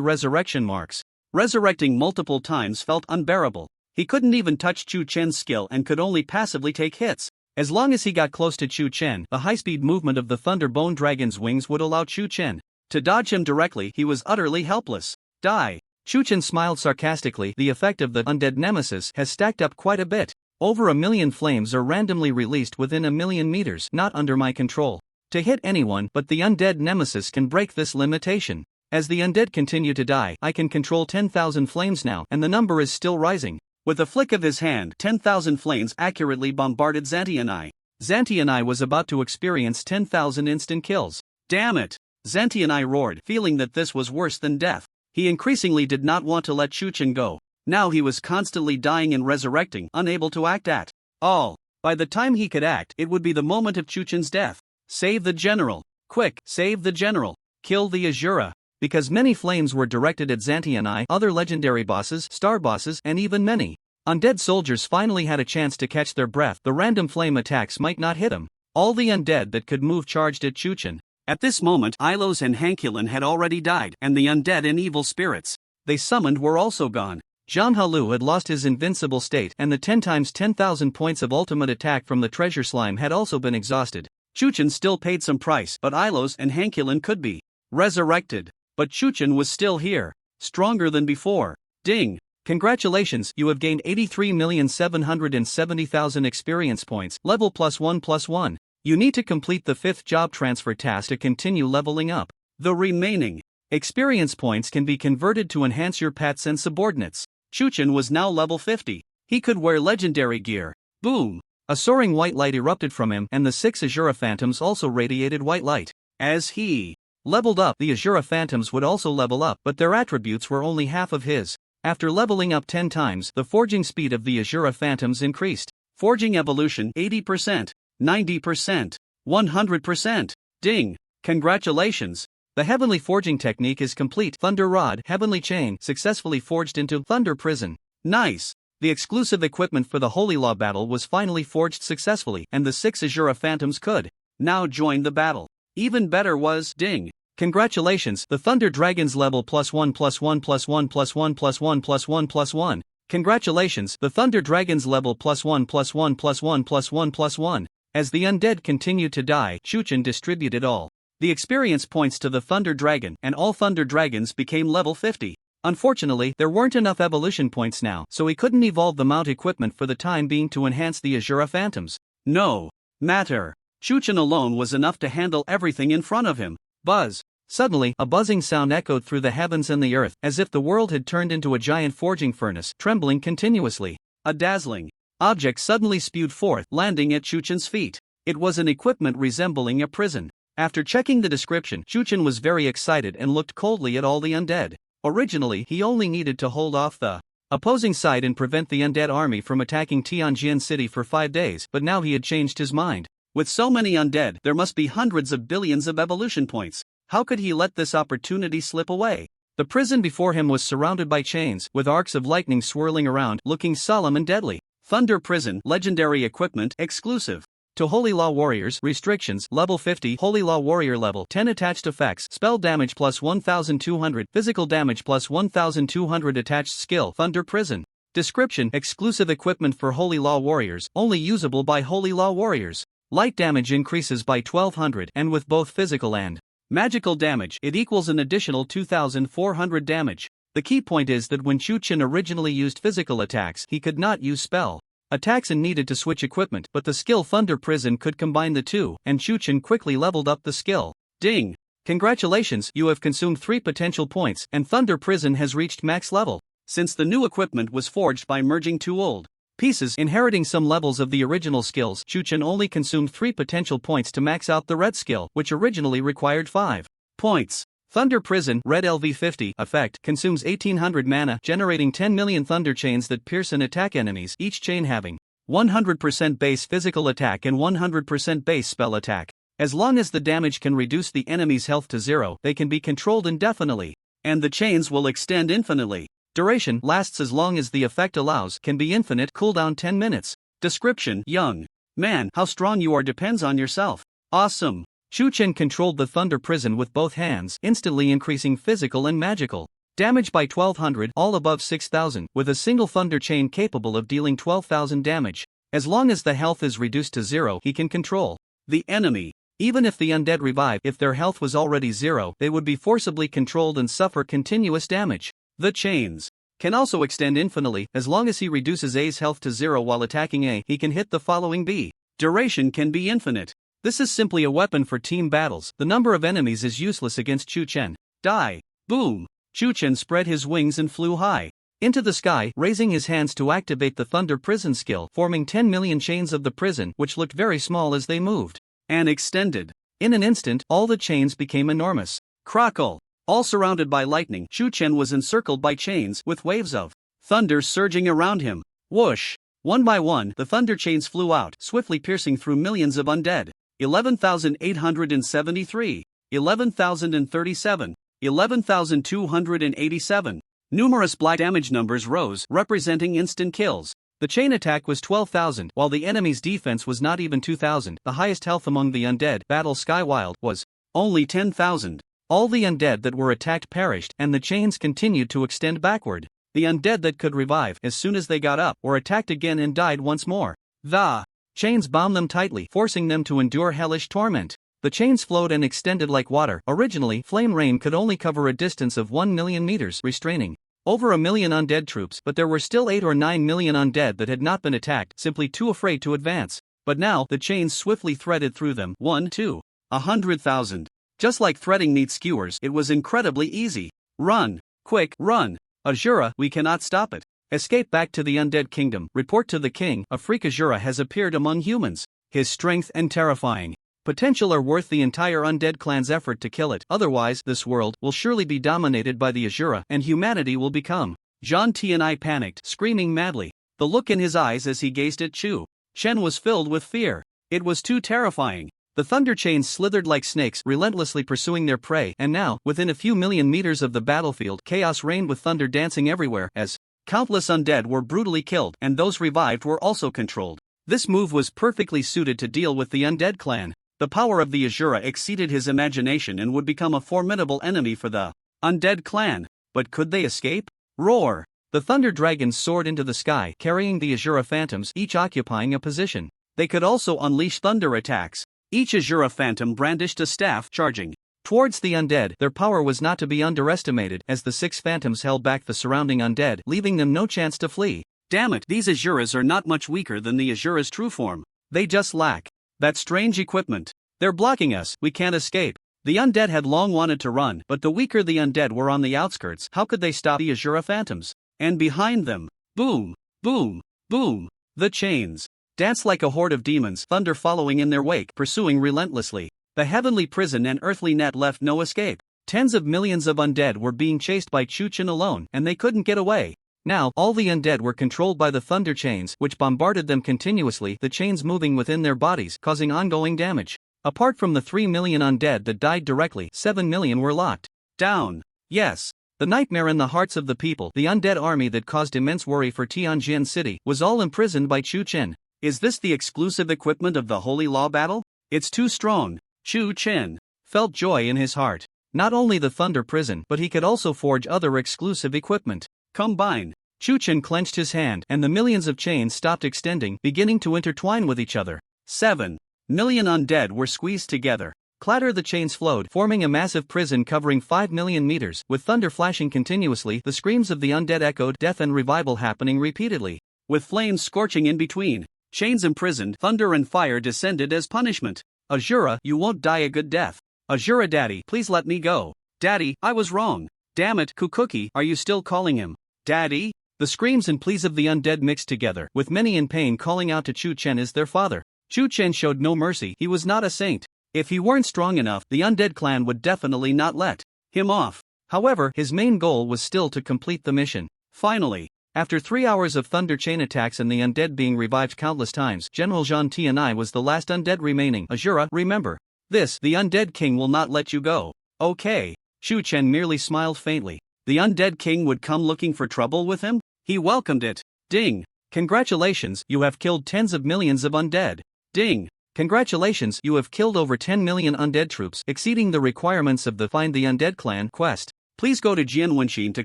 resurrection marks, resurrecting multiple times felt unbearable. He couldn't even touch Chu Chen's skill and could only passively take hits. As long as he got close to Chu Chen, the high-speed movement of the Thunder Bone Dragon's wings would allow Chu Chen to dodge him directly. He was utterly helpless. Die. Chu Chen smiled sarcastically. The effect of the undead nemesis has stacked up quite a bit. Over 1 million flames are randomly released within 1 million meters, not under my control to hit anyone, but the undead nemesis can break this limitation. As the undead continue to die, I can control 10,000 flames now, and the number is still rising. With a flick of his hand, 10,000 flames accurately bombarded Zantianai. Zantianai was about to experience 10,000 instant kills. Damn it! Zantianai roared, feeling that this was worse than death. He increasingly did not want to let Chu Chen go. Now he was constantly dying and resurrecting, unable to act at all. By the time he could act, it would be the moment of Chu Chen's death. Save the general. Quick, save the general. Kill the Azura. Because many flames were directed at Zantianai, other legendary bosses, star bosses, and even many undead soldiers finally had a chance to catch their breath. The random flame attacks might not hit him. All the undead that could move charged at Chu Chen. At this moment, Ilos and Hankulin had already died, and the undead and evil spirits they summoned were also gone. Zhang Halu had lost his invincible state, and the 10 times 10,000 points of ultimate attack from the treasure slime had also been exhausted. Chu Chen still paid some price, but Ilos and Hankulin could be resurrected. But Chu Chen was still here, stronger than before. Ding! Congratulations, you have gained 83,770,000 experience points, level +1+1. You need to complete the 5th job transfer task to continue leveling up. The remaining experience points can be converted to enhance your pets and subordinates. Chu Chen was now level 50. He could wear legendary gear. Boom! A soaring white light erupted from him, and the 6 Azura Phantoms also radiated white light. As he leveled up, the Azura Phantoms would also level up, but their attributes were only half of his. After leveling up 10 times, the forging speed of the Azura Phantoms increased. Forging evolution 80%, 90%, 100%. Ding! Congratulations! The heavenly forging technique is complete. Thunder Rod Heavenly Chain successfully forged into Thunder Prison. Nice! The exclusive equipment for the Holy Law battle was finally forged successfully, and the 6 Azura Phantoms could now join the battle. Even better was Ding! Congratulations, the Thunder Dragons level +1+1+1+1+1+1+1+1+1. Congratulations, the Thunder Dragons level +1+1+1+1+1+1+1. As the undead continued to die, Chuchen distributed all the experience points to the Thunder Dragon, and all Thunder Dragons became level 50. Unfortunately, there weren't enough evolution points now, so he couldn't evolve the mount equipment for the time being to enhance the Azura Phantoms. No matter. Chuchen alone was enough to handle everything in front of him. Buzz! Suddenly, a buzzing sound echoed through the heavens and the earth, as if the world had turned into a giant forging furnace, trembling continuously. A dazzling object suddenly spewed forth, landing at Chuchen's feet. It was an equipment resembling a prison. After checking the description, Chuchen was very excited and looked coldly at all the undead. Originally, he only needed to hold off the opposing side and prevent the undead army from attacking Tianjin City for 5 days, but now he had changed his mind. With so many undead, there must be hundreds of billions of evolution points. How could he let this opportunity slip away? The prison before him was surrounded by chains, with arcs of lightning swirling around, looking solemn and deadly. Thunder Prison Legendary Equipment Exclusive to Holy Law Warriors. Restrictions: Level 50 Holy Law Warrior Level 10 Attached Effects: Spell Damage plus 1200, Physical Damage plus 1200. Attached Skill: Thunder Prison. Description: Exclusive equipment for Holy Law Warriors, only usable by Holy Law Warriors. Light damage increases by 1200, and with both physical and magical damage, it equals an additional 2400 damage. The key point is that when Chuchen originally used physical attacks, he could not use spell attacks and needed to switch equipment, but the skill Thunder Prison could combine the two, and Chuchen quickly leveled up the skill. Ding! Congratulations, you have consumed 3 potential points, and Thunder Prison has reached max level. Since the new equipment was forged by merging 2 old pieces inheriting some levels of the original skills, Chuchen only consumed 3 potential points to max out the red skill, which originally required 5 points. Thunder Prison Red LV50 effect consumes 1800 mana, generating 10 million thunder chains that pierce and attack enemies, each chain having 100% base physical attack and 100% base spell attack. As long as the damage can reduce the enemy's health to 0, they can be controlled indefinitely, and the chains will extend infinitely. Duration lasts as long as the effect allows, can be infinite, cooldown 10 minutes. Description: Young man, how strong you are depends on yourself. Awesome! Chuchen controlled the Thunder Prison with both hands, instantly increasing physical and magical damage by 1200, all above 6000, with a single thunder chain capable of dealing 12,000 damage. As long as the health is reduced to 0, he can control the enemy. Even if the undead revive, if their health was already 0, they would be forcibly controlled and suffer continuous damage. The chains can also extend infinitely. As long as he reduces A's health to 0 while attacking A, he can hit the following B. Duration can be infinite. This is simply a weapon for team battles. The number of enemies is useless against Chuchen. Die! Boom! Chuchen spread his wings and flew high into the sky, raising his hands to activate the Thunder Prison skill, forming 10 million chains of the prison, which looked very small as they moved and extended. In an instant, all the chains became enormous. Crackle! All surrounded by lightning, Chuchen was encircled by chains, with waves of thunder surging around him. Whoosh! One by one, the thunder chains flew out, swiftly piercing through millions of undead. 11,873, 11,037, 11,287. Numerous black damage numbers rose, representing instant kills. The chain attack was 12,000, while the enemy's defense was not even 2,000. The highest health among the undead, Battle Skywild, was only 10,000. All the undead that were attacked perished, and the chains continued to extend backward. The undead that could revive, as soon as they got up, were attacked again and died once more. The chains bound them tightly, forcing them to endure hellish torment. The chains flowed and extended like water. Originally, flame rain could only cover a distance of 1 million meters, restraining over 1 million undead troops, but there were still 8 or 9 million undead that had not been attacked, simply too afraid to advance. But now, the chains swiftly threaded through them. 1, 2, 100,000. Just like threading meat skewers, it was incredibly easy. Run! Quick, run! Azura, we cannot stop it. Escape back to the undead kingdom. Report to the king, a freak Azura has appeared among humans. His strength and terrifying potential are worth the entire undead clan's effort to kill it. Otherwise, this world will surely be dominated by the Azura, and humanity will become. Jean Tianai panicked, screaming madly. The look in his eyes as he gazed at Chu Chen was filled with fear. It was too terrifying. The thunder chains slithered like snakes, relentlessly pursuing their prey, and now, within a few million meters of the battlefield, chaos reigned with thunder dancing everywhere, as countless undead were brutally killed, and those revived were also controlled. This move was perfectly suited to deal with the undead clan. The power of the Asura exceeded his imagination and would become a formidable enemy for the undead clan. But could they escape? Roar! The thunder dragons soared into the sky, carrying the Asura phantoms, each occupying a position. They could also unleash thunder attacks. Each Asura phantom brandished a staff, charging towards the undead. Their power was not to be underestimated, as the 6 phantoms held back the surrounding undead, leaving them no chance to flee. Damn it, these Asuras are not much weaker than the Asura's true form. They just lack that strange equipment. They're blocking us, we can't escape. The undead had long wanted to run, but the weaker the undead were on the outskirts, how could they stop the Asura phantoms? And behind them, boom, boom, boom, the chains danced like a horde of demons, thunder following in their wake, pursuing relentlessly. The heavenly prison and earthly net left no escape. Tens of millions of undead were being chased by Chuchin alone, and they couldn't get away. Now, all the undead were controlled by the thunder chains, which bombarded them continuously, the chains moving within their bodies, causing ongoing damage. Apart from the 3 million undead that died directly, 7 million were locked down. Yes. The nightmare in the hearts of the people, the undead army that caused immense worry for Tianjin City, was all imprisoned by Chu Chen. Is this the exclusive equipment of the Holy Law battle? It's too strong. Chu Chen felt joy in his heart. Not only the thunder prison, but he could also forge other exclusive equipment. Combine. Chu Chen clenched his hand, and the millions of chains stopped extending, beginning to intertwine with each other. 7 million undead were squeezed together. Clatter, the chains flowed, forming a massive prison covering 5 million meters, with thunder flashing continuously. The screams of the undead echoed, death and revival happening repeatedly, with flames scorching in between. Chains imprisoned, thunder and fire descended as punishment. Asura, you won't die a good death. Asura daddy, please let me go. Daddy, I was wrong. Damn it, Kukuki, are you still calling him Daddy? The screams and pleas of the undead mixed together, with many in pain calling out to Chu Chen as their father. Chu Chen showed no mercy, he was not a saint. If he weren't strong enough, the undead clan would definitely not let him off. However, his main goal was still to complete the mission. Finally, after 3 hours of thunder chain attacks and the undead being revived countless times, General Zhang Tianai was the last undead remaining. Asura, remember this, the undead king will not let you go. Okay. Chu Chen merely smiled faintly. The undead king would come looking for trouble with him? He welcomed it. Ding. Congratulations, you have killed tens of millions of undead. Ding. Congratulations, you have killed over 10 million undead troops, exceeding the requirements of the Find the Undead Clan quest. Please go to Jianwenshin to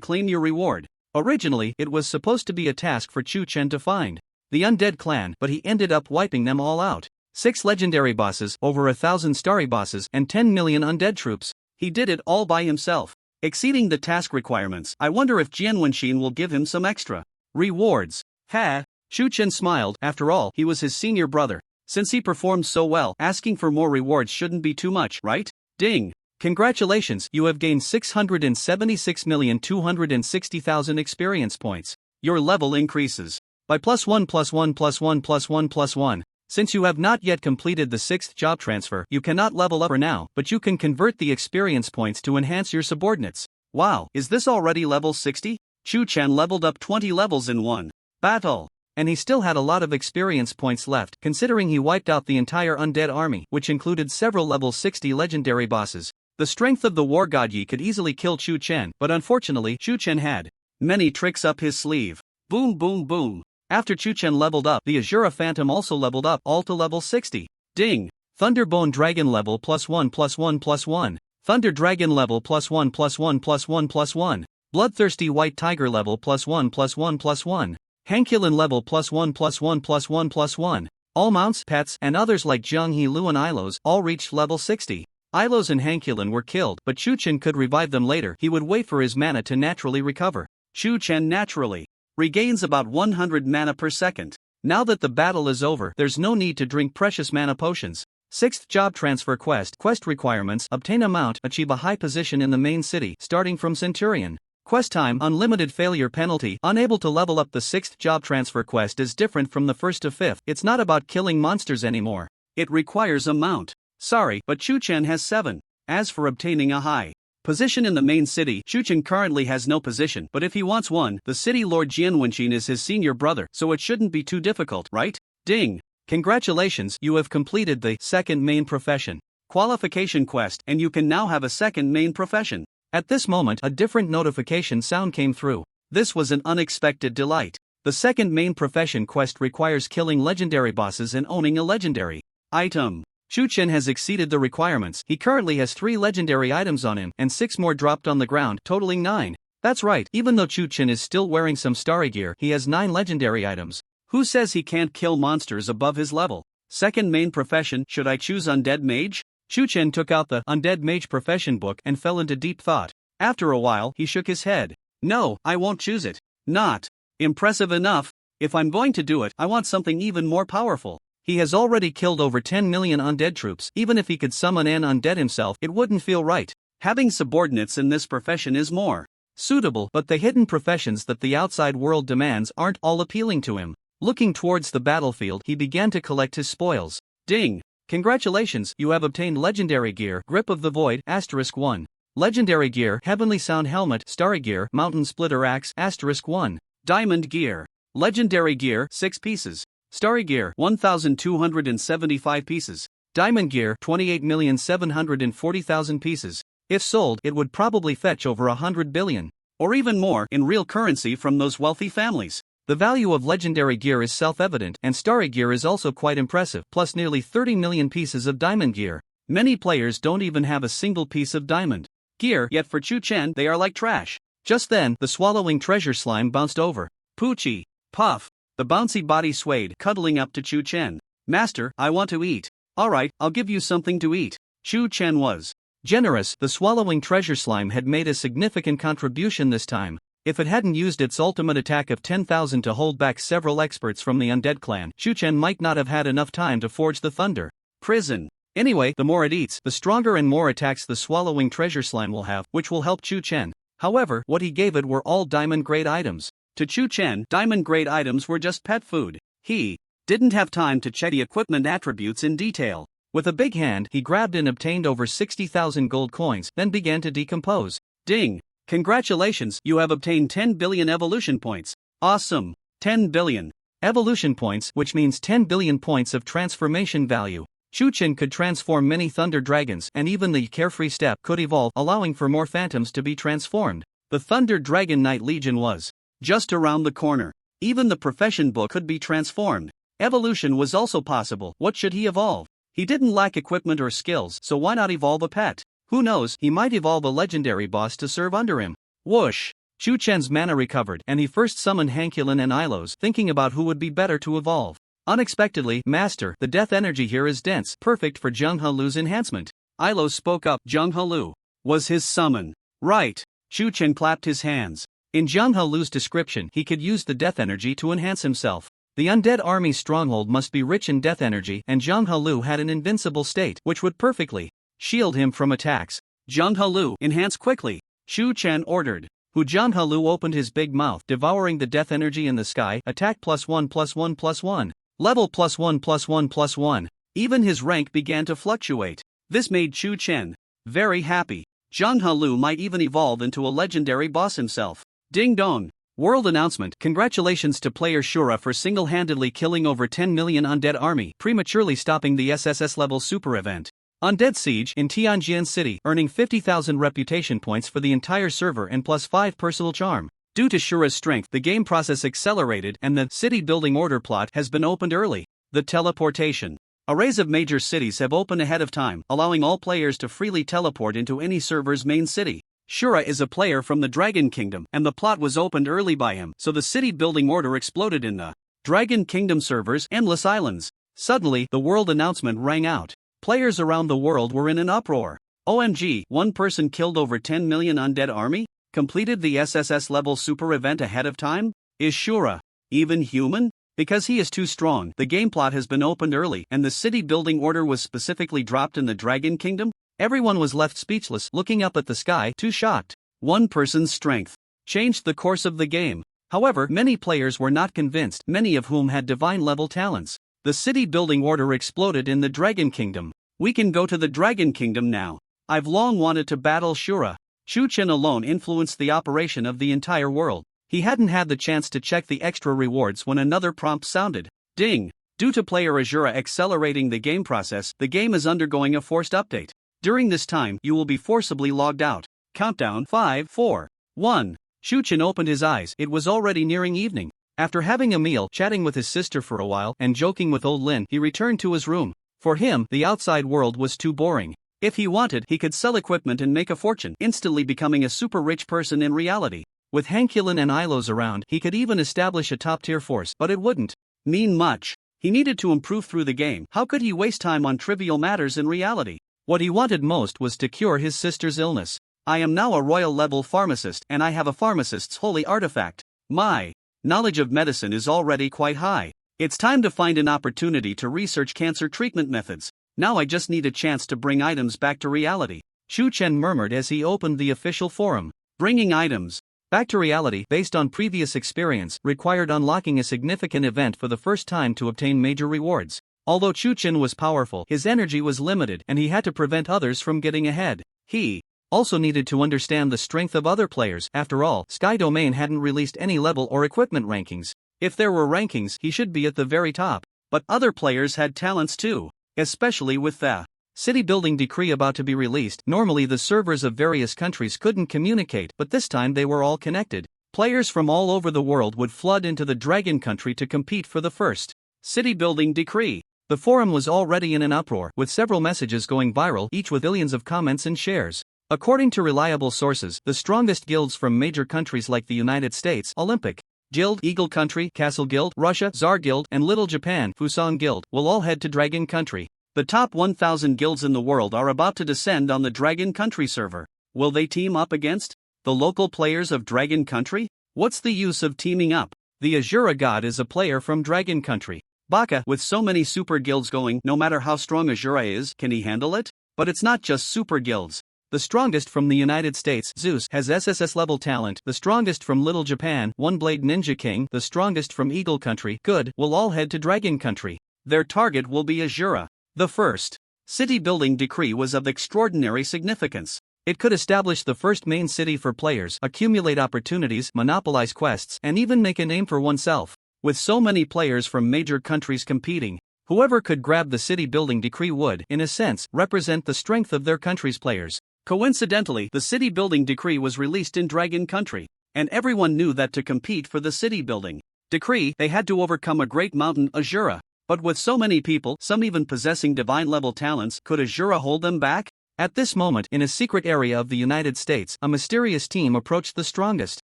claim your reward. Originally, it was supposed to be a task for Chu Chen to find the undead clan, but he ended up wiping them all out. 6 legendary bosses, over 1,000 starry bosses, and 10 million undead troops. He did it all by himself, exceeding the task requirements. I wonder if Jianwenshin will give him some extra rewards. Ha! Chu Chen smiled. After all, he was his senior brother. Since he performed so well, asking for more rewards shouldn't be too much, right? Ding! Congratulations, you have gained 676,260,000 experience points. Your level increases by +1 +1 +1 +1 +1. Since you have not yet completed the 6th job transfer, you cannot level up for now, but you can convert the experience points to enhance your subordinates. Wow, is this already level 60? Chu Chen leveled up 20 levels in one battle. And he still had a lot of experience points left, considering he wiped out the entire undead army, which included several level 60 legendary bosses. The strength of the war god Yi could easily kill Chu Chen, but unfortunately, Chu Chen had many tricks up his sleeve. Boom boom boom. After Chu Chen leveled up, the Asura Phantom also leveled up, all to level 60. Ding! Thunderbone Dragon level +1 +1 +1. Thunder Dragon level +1 +1 +1 +1. Bloodthirsty White Tiger level +1 +1 +1. Hankulin level +1 +1 +1 +1. All mounts, pets, and others like Zhang He Lu and Ilos all reached level 60. Ilos and Hankulin were killed, but Chu Chen could revive them later. He would wait for his mana to naturally recover. Chu Chen naturally regains about 100 mana per second. Now that the battle is over, there's no need to drink precious mana potions. 6th job transfer quest. Quest requirements: obtain a mount, achieve a high position in the main city, starting from Centurion. Quest time: unlimited failure penalty. Unable to level up. The 6th job transfer quest is different from the 1st to 5th. It's not about killing monsters anymore. It requires a mount. Sorry, but Chu Chen has 7. As for obtaining a high position in the main city, Chu Chen currently has no position, but if he wants one, the city lord Jianwenshin is his senior brother, so it shouldn't be too difficult, right? Ding! Congratulations, you have completed the second main profession qualification quest, and you can now have a second main profession. At this moment, a different notification sound came through. This was an unexpected delight. The second main profession quest requires killing legendary bosses and owning a legendary item. Chu-Chen has exceeded the requirements. He currently has 3 legendary items on him and 6 more dropped on the ground, totaling 9. That's right, even though Chu-Chen is still wearing some starry gear, he has 9 legendary items. Who says he can't kill monsters above his level? Second main profession, should I choose Undead Mage? Chu-Chen took out the Undead Mage profession book and fell into deep thought. After a while, he shook his head. No, I won't choose it. Not impressive enough. If I'm going to do it, I want something even more powerful. He has already killed over 10 million undead troops. Even if he could summon an undead himself, it wouldn't feel right. Having subordinates in this profession is more suitable, but the hidden professions that the outside world demands aren't all appealing to him. Looking towards the battlefield, he began to collect his spoils. Ding! Congratulations, you have obtained Legendary Gear, Grip of the Void, *1. Legendary Gear, Heavenly Sound Helmet, Starry Gear, Mountain Splitter Axe, *1. Diamond Gear. Legendary Gear, 6 pieces. Starry Gear, 1,275 pieces. Diamond Gear, 28,740,000 pieces. If sold, it would probably fetch over 100 billion. Or even more in real currency from those wealthy families. The value of legendary gear is self-evident, and starry gear is also quite impressive, plus nearly 30 million pieces of diamond gear. Many players don't even have a single piece of diamond gear, yet for Chu-Chen they are like trash. Just then, the swallowing treasure slime bounced over. Poochie. Puff. The bouncy body swayed, cuddling up to Chu-Chen. Master, I want to eat. Alright, I'll give you something to eat. Chu-Chen was generous. The swallowing treasure slime had made a significant contribution this time. If it hadn't used its ultimate attack of 10,000 to hold back several experts from the undead clan, Chu-Chen might not have had enough time to forge the thunder prison. Anyway, the more it eats, the stronger and more attacks the swallowing treasure slime will have, which will help Chu-Chen. However, what he gave it were all diamond-grade items. To Chu-Chen, diamond-grade items were just pet food. He didn't have time to check the equipment attributes in detail. With a big hand, he grabbed and obtained over 60,000 gold coins, then began to decompose. Ding! Congratulations, you have obtained 10 billion evolution points. Awesome! 10 billion evolution points, which means 10 billion points of transformation value. Chu-Chen could transform many thunder dragons, and even the carefree steppe could evolve, allowing for more phantoms to be transformed. The Thunder Dragon Knight Legion was just around the corner. Even the profession book could be transformed. Evolution was also possible. What should he evolve? He didn't lack equipment or skills, so why not evolve a pet? Who knows, he might evolve a legendary boss to serve under him. Whoosh! Chu-Chen's mana recovered, and he first summoned Hankulin and Ilos, thinking about who would be better to evolve. Unexpectedly, Master, the death energy here is dense, perfect for Zheng Helu's enhancement. Ilos spoke up. Zheng Helu was his summon. Right. Chu-Chen clapped his hands. In Zheng Helu's description, he could use the death energy to enhance himself. The undead army's stronghold must be rich in death energy, and Zheng Helu had an invincible state, which would perfectly shield him from attacks. Zheng Helu, enhance quickly. Chu-Chen ordered. Zheng Helu opened his big mouth, devouring the death energy in the sky. Attack +1/+1/+1. Level +1/+1/+1. Even his rank began to fluctuate. This made Chu-Chen very happy. Zheng Helu might even evolve into a legendary boss himself. Ding dong. World announcement. Congratulations to player Shura for single-handedly killing over 10 million undead army, prematurely stopping the SSS level super event. Undead Siege in Tianjin City, earning 50,000 reputation points for the entire server and +5 personal charm. Due to Shura's strength, the game process accelerated and the city building order plot has been opened early. The teleportation. Arrays of major cities have opened ahead of time, allowing all players to freely teleport into any server's main city. Shura is a player from the Dragon Kingdom, and the plot was opened early by him, so the city building order exploded in the Dragon Kingdom server's endless islands. Suddenly, the world announcement rang out. Players around the world were in an uproar. OMG, one person killed over 10 million undead army? Completed the SSS level super event ahead of time? Is Shura even human? Because he is too strong, the game plot has been opened early, and the city building order was specifically dropped in the Dragon Kingdom? Everyone was left speechless, looking up at the sky, too shocked. One person's strength changed the course of the game. However, many players were not convinced, many of whom had divine-level talents. The city building order exploded in the Dragon Kingdom. We can go to the Dragon Kingdom now. I've long wanted to battle Shura. Chu-Chen alone influenced the operation of the entire world. He hadn't had the chance to check the extra rewards when another prompt sounded. Ding! Due to player Azura accelerating the game process, the game is undergoing a forced update. During this time, you will be forcibly logged out. Countdown 5, 4, 1. Shuchen opened his eyes. It was already nearing evening. After having a meal, chatting with his sister for a while, and joking with old Lin, he returned to his room. For him, the outside world was too boring. If he wanted, he could sell equipment and make a fortune, instantly becoming a super rich person in reality. With Hankulin and Ilos around, he could even establish a top-tier force, but it wouldn't mean much. He needed to improve through the game. How could he waste time on trivial matters in reality? What he wanted most was to cure his sister's illness. I am now a royal-level pharmacist, and I have a pharmacist's holy artifact. My knowledge of medicine is already quite high. It's time to find an opportunity to research cancer treatment methods. Now I just need a chance to bring items back to reality. Shu Chen murmured as he opened the official forum. Bringing items back to reality, based on previous experience, required unlocking a significant event for the first time to obtain major rewards. Although Shu Chen was powerful, his energy was limited and he had to prevent others from getting ahead. He also needed to understand the strength of other players. After all, Sky Domain hadn't released any level or equipment rankings. If there were rankings, he should be at the very top. But other players had talents too, especially with the city building decree about to be released. Normally the servers of various countries couldn't communicate, but this time they were all connected. Players from all over the world would flood into the Dragon Country to compete for the first city building decree. The forum was already in an uproar, with several messages going viral, each with billions of comments and shares. According to reliable sources, the strongest guilds from major countries like the United States, Olympic Guild, Eagle Country, Castle Guild, Russia, Tsar Guild, and Little Japan, Fusang Guild, will all head to Dragon Country. The top 1,000 guilds in the world are about to descend on the Dragon Country server. Will they team up against the local players of Dragon Country? What's the use of teaming up? The Azura God is a player from Dragon Country. Baka, with so many super guilds going, no matter how strong Azura is, can he handle it? But it's not just super guilds. The strongest from the United States, Zeus, has SSS level talent. The strongest from Little Japan, One Blade Ninja King, the strongest from Eagle Country, Good, will all head to Dragon Country. Their target will be Azura. The first city building decree was of extraordinary significance. It could establish the first main city for players, accumulate opportunities, monopolize quests, and even make a name for oneself. With so many players from major countries competing, whoever could grab the city building decree would, in a sense, represent the strength of their country's players. Coincidentally, the city building decree was released in Dragon Country, and everyone knew that to compete for the city building decree, they had to overcome a great mountain, Azura. But with so many people, some even possessing divine-level talents, could Azura hold them back? At this moment, in a secret area of the United States, a mysterious team approached the strongest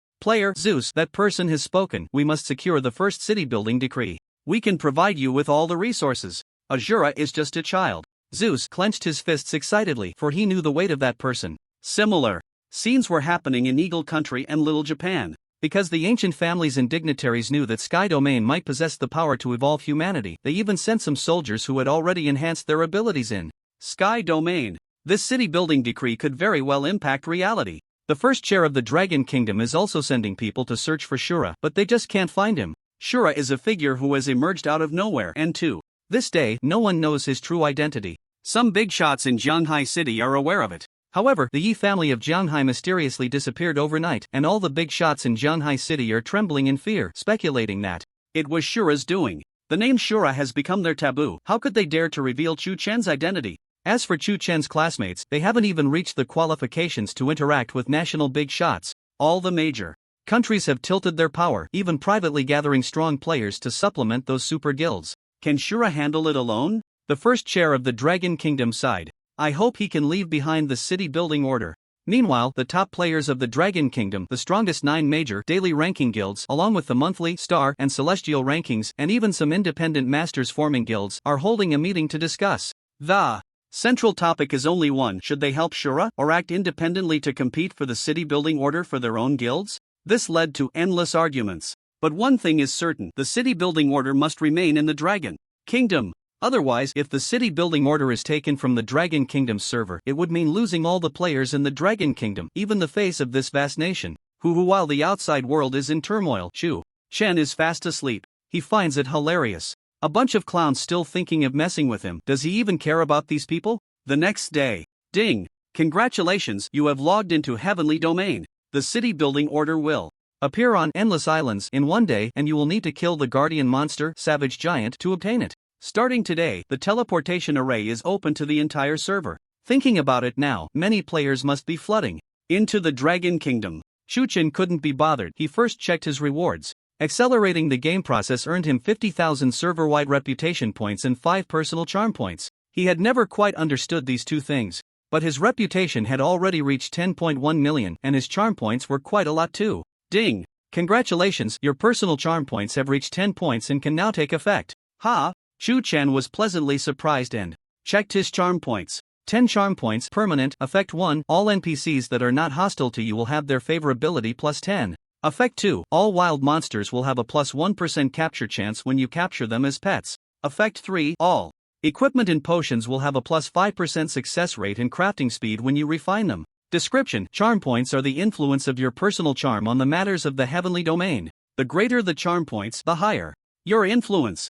player, Zeus. That person has spoken. We must secure the first city building decree. We can provide you with all the resources. Azura is just a child. Zeus clenched his fists excitedly, for he knew the weight of that person. Similar scenes were happening in Eagle Country and Little Japan. Because the ancient families and dignitaries knew that Sky Domain might possess the power to evolve humanity, they even sent some soldiers who had already enhanced their abilities in Sky Domain. This city building decree could very well impact reality. The first chair of the Dragon Kingdom is also sending people to search for Shura, but they just can't find him. Shura is a figure who has emerged out of nowhere, and to this day, no one knows his true identity. Some big shots in Jianghai City are aware of it. However, the Yi family of Jianghai mysteriously disappeared overnight, and all the big shots in Jianghai City are trembling in fear, speculating that it was Shura's doing. The name Shura has become their taboo. How could they dare to reveal Chu Chen's identity? As for Chu Chen's classmates, they haven't even reached the qualifications to interact with national big shots. All the major countries have tilted their power, even privately gathering strong players to supplement those super guilds. Can Shura handle it alone? The first chair of the Dragon Kingdom sighed. I hope he can leave behind the city building order. Meanwhile, the top players of the Dragon Kingdom, the strongest 9 major daily ranking guilds, along with the monthly, star, and celestial rankings, and even some independent masters forming guilds, are holding a meeting to discuss. The central topic is only one: should they help Shura, or act independently to compete for the city building order for their own guilds? This led to endless arguments. But one thing is certain: the city building order must remain in the Dragon Kingdom. Otherwise, if the city building order is taken from the Dragon Kingdom's server, it would mean losing all the players in the Dragon Kingdom, even the face of this vast nation, who while the outside world is in turmoil. Chu Chen is fast asleep. He finds it hilarious. A bunch of clowns still thinking of messing with him. Does he even care about these people? The next day. Ding! Congratulations, you have logged into Heavenly Domain. The city building order will appear on endless islands in one day, and you will need to kill the guardian monster, Savage Giant, to obtain it. Starting today, the teleportation array is open to the entire server. Thinking about it now, many players must be flooding into the Dragon Kingdom. Shuchen couldn't be bothered. He first checked his rewards. Accelerating the game process earned him 50,000 server-wide reputation points and 5 personal charm points. He had never quite understood these two things, but his reputation had already reached 10.1 million and his charm points were quite a lot too. Ding! Congratulations, your personal charm points have reached 10 points and can now take effect. Ha! Shuchen was pleasantly surprised and checked his charm points. 10 charm points, permanent, effect 1, all NPCs that are not hostile to you will have their favorability plus 10. Effect 2, all wild monsters will have a plus 1% capture chance when you capture them as pets. Effect 3, all equipment and potions will have a plus 5% success rate and crafting speed when you refine them. Description: charm points are the influence of your personal charm on the matters of the heavenly domain. The greater the charm points, the higher your influence.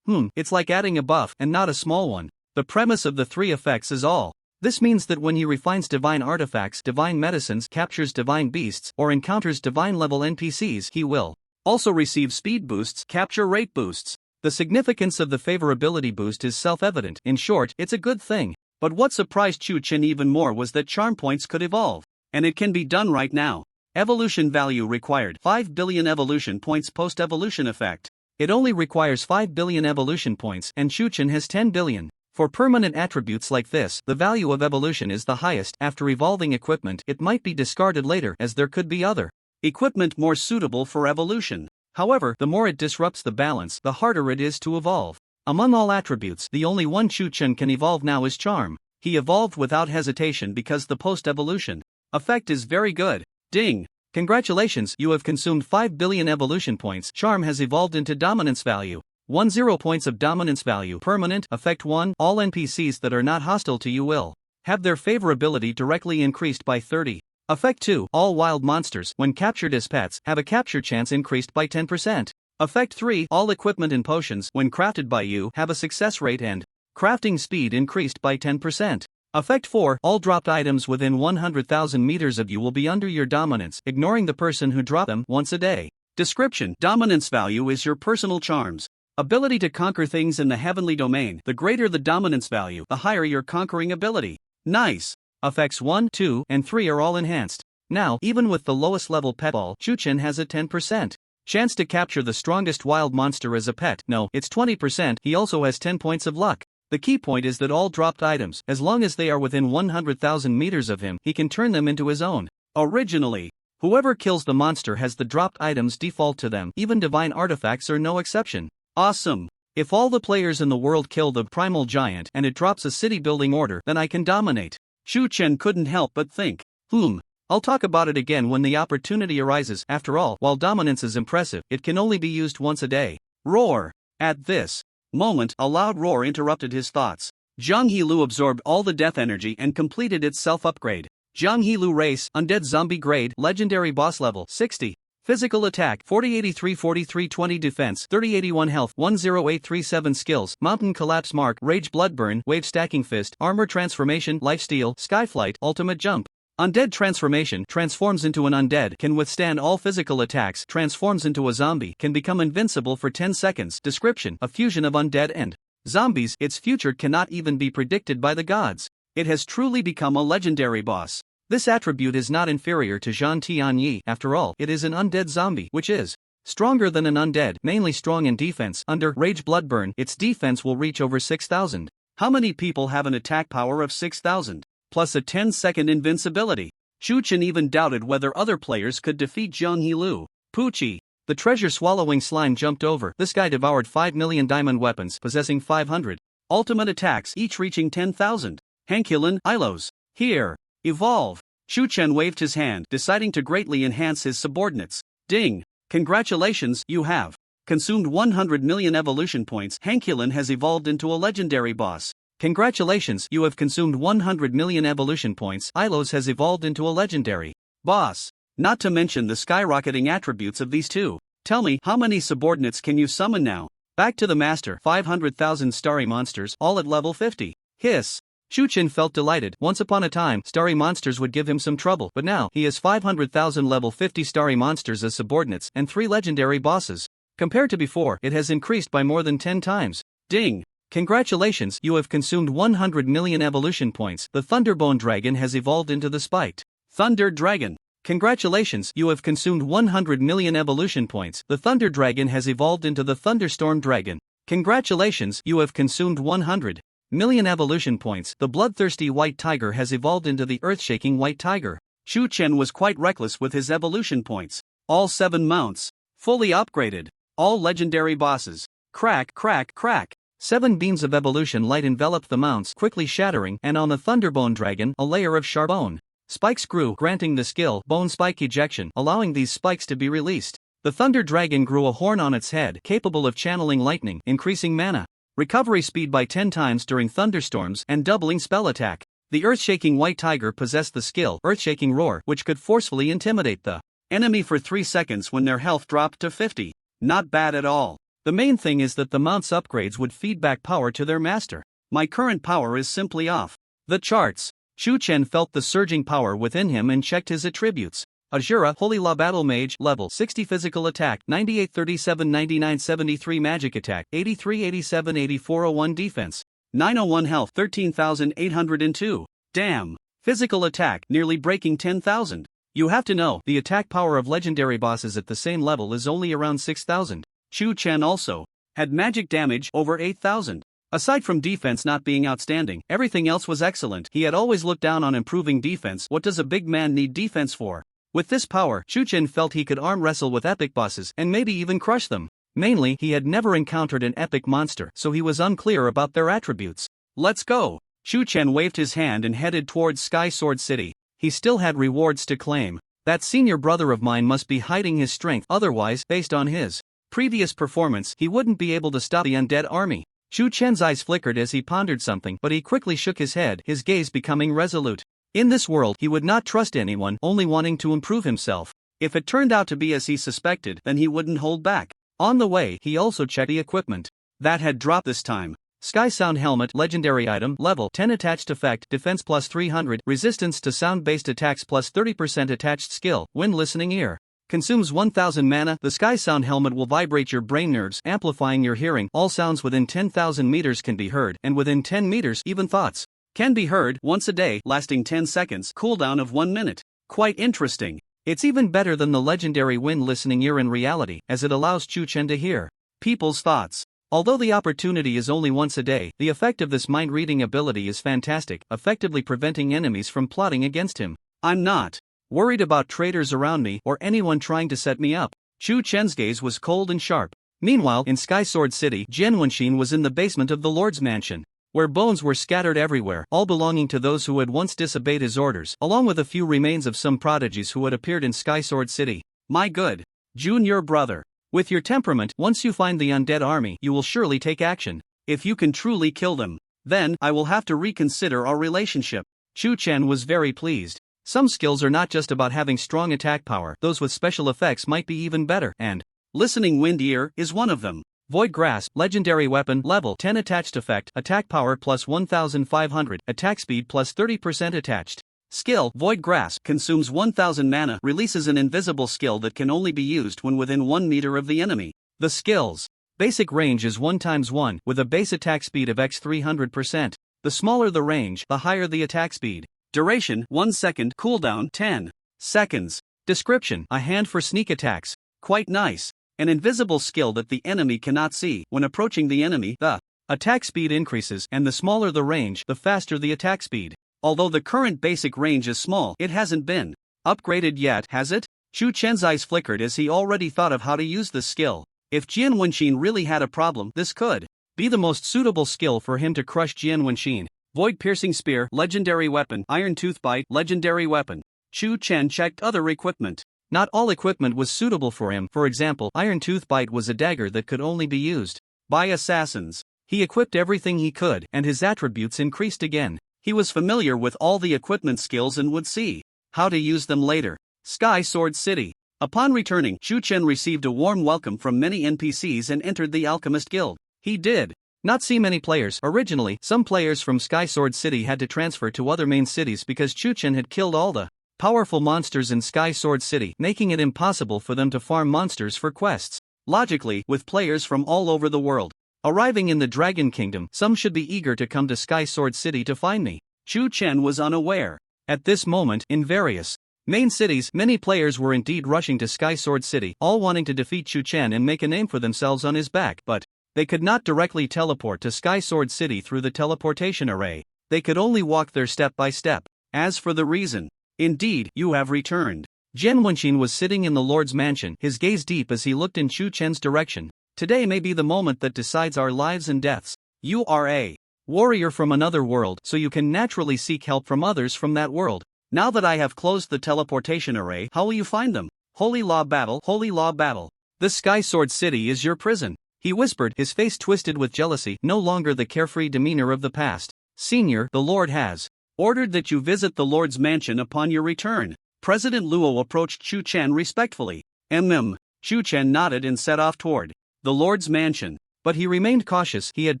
It's like adding a buff, and not a small one. The premise of the 3 effects is all. This means that when he refines divine artifacts, divine medicines, captures divine beasts, or encounters divine-level NPCs, he will also receive speed boosts, capture rate boosts. The significance of the favorability boost is self-evident. In short, it's a good thing. But what surprised Shuchen even more was that charm points could evolve. And it can be done right now. Evolution value required: 5 billion evolution points post-evolution effect. It only requires 5 billion evolution points, and Shuchen has 10 billion. For permanent attributes like this, the value of evolution is the highest. After evolving equipment, it might be discarded later, as there could be other equipment more suitable for evolution. However, the more it disrupts the balance, the harder it is to evolve. Among all attributes, the only one Shuchen can evolve now is charm. He evolved without hesitation because the post-evolution effect is very good. Ding! Congratulations, you have consumed 5 billion evolution points. Charm has evolved into dominance value. 10 points of dominance value, permanent. Effect 1, all NPCs that are not hostile to you will have their favorability directly increased by 30. Effect 2, all wild monsters, when captured as pets, have a capture chance increased by 10%. Effect 3, all equipment and potions, when crafted by you, have a success rate and crafting speed increased by 10%. Effect 4, all dropped items within 100,000 meters of you will be under your dominance, ignoring the person who dropped them, once a day. Description: dominance value is your personal charms ability to conquer things in the heavenly domain. The greater the dominance value, the higher your conquering ability. Nice! Effects 1, 2, and 3 are all enhanced. Now, even with the lowest level pet ball, Shuchen has a 10% chance to capture the strongest wild monster as a pet. No, it's 20%. He also has 10 points of luck. The key point is that all dropped items, as long as they are within 100,000 meters of him, he can turn them into his own. Originally, whoever kills the monster has the dropped items default to them. Even divine artifacts are no exception. Awesome! If all the players in the world kill the primal giant and it drops a city building order, then I can dominate. Shuchen couldn't help but think. I'll talk about it again when the opportunity arises. After all, while dominance is impressive, it can only be used once a day. Roar! At this moment, a loud roar interrupted his thoughts. Zhang Heilu absorbed all the death energy and completed its self-upgrade. Zhang Heilu race, undead zombie grade, legendary boss level, 60. Physical attack, 4083 4320 defense, 3081 health, 10837 skills, mountain collapse mark, rage bloodburn, wave stacking fist, armor transformation, lifesteal, skyflight, ultimate jump. Undead transformation, transforms into an undead, can withstand all physical attacks, transforms into a zombie, can become invincible for 10 seconds. Description: a fusion of undead and zombies. Its future cannot even be predicted by the gods. It has truly become a legendary boss. This attribute is not inferior to Zhan Tianyi. After all, it is an undead zombie, which is stronger than an undead, mainly strong in defense. Under Rage Bloodburn, its defense will reach over 6,000. How many people have an attack power of 6,000? Plus a 10-second invincibility. Shuchen even doubted whether other players could defeat Zhang Heilu. Poochie. The treasure-swallowing slime jumped over. This guy devoured 5 million diamond weapons, possessing 500 ultimate attacks, each reaching 10,000. Hankilan, Ilos. Here. Evolve. Shuchen waved his hand, deciding to greatly enhance his subordinates. Ding! Congratulations, you have consumed 100 million evolution points. Hankilan has evolved into a legendary boss. Congratulations, you have consumed 100 million evolution points. Ilos has evolved into a legendary boss. Not to mention the skyrocketing attributes of these two. Tell me, how many subordinates can you summon now? Back to the master. 500,000 starry monsters, all at level 50. Hiss. Shuchen felt delighted. Once upon a time, starry monsters would give him some trouble, but now, he has 500,000 level 50 starry monsters as subordinates, and 3 legendary bosses. Compared to before, it has increased by more than 10 times. Ding! Congratulations, you have consumed 100 million evolution points. The Thunderbone Dragon has evolved into the Spiked Thunder Dragon. Congratulations, you have consumed 100 million evolution points. The Thunder Dragon has evolved into the Thunderstorm Dragon. Congratulations, you have consumed 100 million evolution points. The Bloodthirsty White Tiger has evolved into the Earthshaking White Tiger. Chu Chen was quite reckless with his evolution points. All 7 mounts, fully upgraded. All legendary bosses. Crack, crack, crack. 7 beams of evolution light enveloped the mounts, quickly shattering, and on the Thunderbone Dragon, a layer of Charbone spikes grew, granting the skill Bone Spike Ejection, allowing these spikes to be released. The Thunder Dragon grew a horn on its head, capable of channeling lightning, increasing mana recovery speed by 10 times during thunderstorms, and doubling spell attack. The Earthshaking White Tiger possessed the skill Earthshaking Roar, which could forcefully intimidate the enemy for 3 seconds when their health dropped to 50. Not bad at all. The main thing is that the mount's upgrades would feed back power to their master. My current power is simply off the charts. Chu Chen felt the surging power within him and checked his attributes. Azura Holy Law Battle Mage, level 60 physical attack, 98 37 99 73 magic attack, 83 87 84 01 defense, 901 health, 13,802. Damn. Physical attack nearly breaking 10,000. You have to know, the attack power of legendary bosses at the same level is only around 6,000. Chu Chen also had magic damage over 8,000. Aside from defense not being outstanding, everything else was excellent. He had always looked down on improving defense. What does a big man need defense for? With this power, Chu Chen felt he could arm wrestle with epic bosses and maybe even crush them. Mainly, he had never encountered an epic monster, so he was unclear about their attributes. Let's go! Chu Chen waved his hand and headed towards Sky Sword City. He still had rewards to claim. That senior brother of mine must be hiding his strength, otherwise, based on his previous performance, he wouldn't be able to stop the undead army. Chu Chen's eyes flickered as he pondered something, but he quickly shook his head, his gaze becoming resolute. In this world, he would not trust anyone, only wanting to improve himself. If it turned out to be as he suspected, then he wouldn't hold back. On the way, he also checked the equipment. That had dropped this time. Sky Sound Helmet, legendary item, level 10 attached effect, defense plus 300, resistance to sound-based attacks plus 30% attached skill, wind listening ear. Consumes 1000 mana. The Sky Sound Helmet will vibrate your brain nerves, amplifying your hearing. All sounds within 10,000 meters can be heard, and within 10 meters, even thoughts can be heard once a day, lasting 10 seconds, cooldown of 1 minute. Quite interesting. It's even better than the legendary wind listening ear in reality, as it allows Chu Chen to hear people's thoughts. Although the opportunity is only once a day, the effect of this mind-reading ability is fantastic, effectively preventing enemies from plotting against him. I'm not worried about traitors around me or anyone trying to set me up. Chu Chen's gaze was cold and sharp. Meanwhile, in Sky Sword City, Jian Wenxin was in the basement of the Lord's mansion, where bones were scattered everywhere, all belonging to those who had once disobeyed his orders, along with a few remains of some prodigies who had appeared in Sky Sword City. My good junior brother. With your temperament, once you find the undead army, you will surely take action. If you can truly kill them, then I will have to reconsider our relationship. Chu Chen was very pleased. Some skills are not just about having strong attack power, those with special effects might be even better, and Listening Wind Ear is one of them. Void Grasp, legendary weapon, level 10 attached effect, attack power plus 1500, attack speed plus 30% attached. Skill, Void Grasp, consumes 1000 mana, releases an invisible skill that can only be used when within 1 meter of the enemy. The skill's basic range is 1 × 1, with a base attack speed of x 300%. The smaller the range, the higher the attack speed. Duration, 1 second, cooldown, 10 seconds. Description, a hand for sneak attacks. Quite nice. An invisible skill that the enemy cannot see. When approaching the enemy, the attack speed increases, and the smaller the range, the faster the attack speed. Although the current basic range is small, it hasn't been upgraded yet, has it? Chu Chen's eyes flickered as he already thought of how to use this skill. If Jian Wenxin really had a problem, this could be the most suitable skill for him to crush Jian Wenxin. Void Piercing Spear, legendary weapon, Iron Tooth Bite, legendary weapon. Chu Chen checked other equipment. Not all equipment was suitable for him. For example, Iron Tooth Bite was a dagger that could only be used by assassins. He equipped everything he could, and his attributes increased again. He was familiar with all the equipment skills and would see how to use them later. Sky Sword City. Upon returning, Chu Chen received a warm welcome from many NPCs and entered the Alchemist Guild. He did not see many players. Originally, some players from Sky Sword City had to transfer to other main cities because Chu Chen had killed all the powerful monsters in Sky Sword City, making it impossible for them to farm monsters for quests. Logically, with players from all over the world Arriving in the Dragon Kingdom, some should be eager to come to Sky Sword City to find me. Chu Chen was unaware. At this moment, in various main cities, many players were indeed rushing to Sky Sword City, all wanting to defeat Chu Chen and make a name for themselves on his back, but they could not directly teleport to Sky Sword City through the teleportation array. They could only walk there step by step. As for the reason, indeed, you have returned. Jian Wenqin was sitting in the Lord's mansion, his gaze deep as he looked in Chu Chen's direction. Today may be the moment that decides our lives and deaths. You are a warrior from another world, so you can naturally seek help from others from that world. Now that I have closed the teleportation array, how will you find them? Holy Law Battle, Holy Law Battle. This Sky Sword City is your prison, he whispered, his face twisted with jealousy, no longer the carefree demeanor of the past. Senior, the Lord has ordered that you visit the Lord's mansion upon your return. President Luo approached Chu Chen respectfully. Chu Chen nodded and set off toward the Lord's mansion. But he remained cautious. He had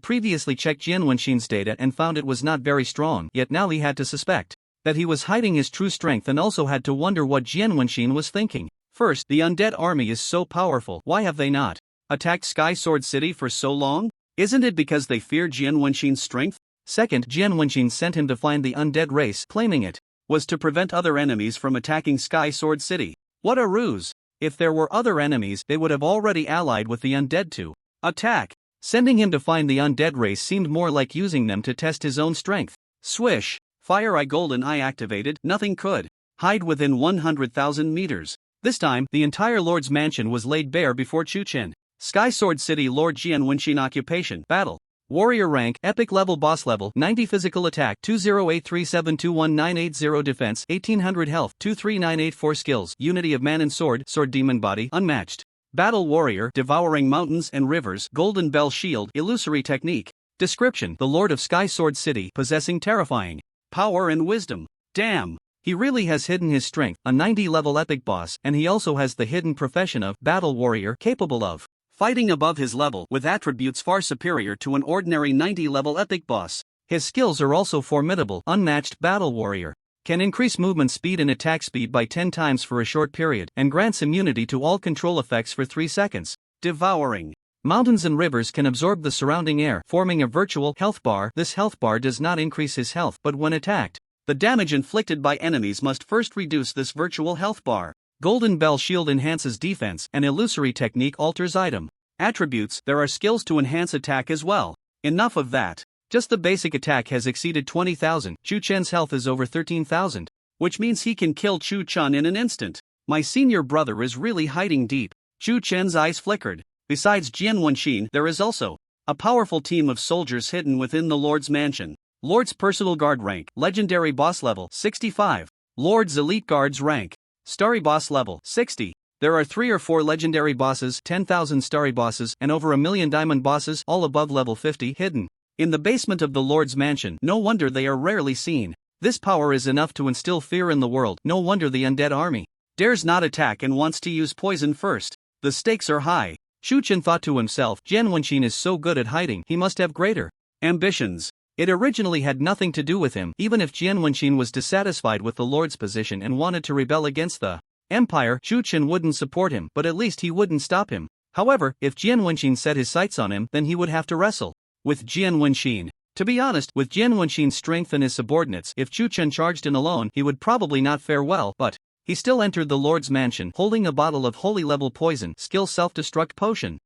previously checked Jian Wenqin's data and found it was not very strong, yet now he had to suspect that he was hiding his true strength and also had to wonder what Jian Wenqin was thinking. First, the undead army is so powerful. Why have they not attacked Sky Sword City for so long? Isn't it because they fear Jian Wenqin's strength? Second, Jian Wenqin sent him to find the undead race, claiming it was to prevent other enemies from attacking Sky Sword City. What a ruse! If there were other enemies, they would have already allied with the undead to attack. Sending him to find the undead race seemed more like using them to test his own strength. Swish! Fire Eye Golden Eye activated, nothing could hide within 100,000 meters. This time, the entire Lord's mansion was laid bare before Chu Chen. Sky Sword City Lord Jian Wenqin Occupation Battle. Warrior rank, epic level boss level, 90 physical attack, 20837219880 defense, 1800 health, 23984 skills, unity of man and sword, sword demon body, unmatched. Battle warrior, devouring mountains and rivers, golden bell shield, illusory technique. Description: the Lord of Sky Sword City, possessing terrifying power and wisdom. Damn, he really has hidden his strength, a 90 level epic boss, and he also has the hidden profession of battle warrior, capable of fighting above his level with attributes far superior to an ordinary 90-level epic boss. His skills are also formidable. Unmatched battle warrior. Can increase movement speed and attack speed by 10 times for a short period, and grants immunity to all control effects for 3 seconds. Devouring mountains and rivers can absorb the surrounding air, forming a virtual health bar. This health bar does not increase his health, but when attacked, the damage inflicted by enemies must first reduce this virtual health bar. Golden Bell Shield enhances defense, and illusory technique alters item attributes. There are skills to enhance attack as well. Enough of that. Just the basic attack has exceeded 20,000. Chu Chen's health is over 13,000, which means he can kill Chu Chen in an instant. My senior brother is really hiding deep. Chu Chen's eyes flickered. Besides Jian Wenqin, there is also a powerful team of soldiers hidden within the Lord's mansion. Lord's personal guard rank, legendary boss level, 65. Lord's elite guards rank, starry boss level, 60. There are 3 or 4 legendary bosses, 10,000 starry bosses, and over 1,000,000 diamond bosses, all above level 50, hidden in the basement of the Lord's mansion. No wonder they are rarely seen. This power is enough to instill fear in the world. No wonder the undead army dares not attack and wants to use poison first. The stakes are high. Chu Chen thought to himself, Jian Wenqin is so good at hiding, he must have greater ambitions. It originally had nothing to do with him. Even if Jian Wenqin was dissatisfied with the Lord's position and wanted to rebel against the Empire, Chu Chen wouldn't support him, but at least he wouldn't stop him. However, if Jian Wenqin set his sights on him, then he would have to wrestle with Jian Wenqin. To be honest, with Jian Wenqin's strength and his subordinates, if Chu Chen charged in alone, he would probably not fare well, but he still entered the Lord's mansion, holding a bottle of holy level poison, skill self-destruct potion.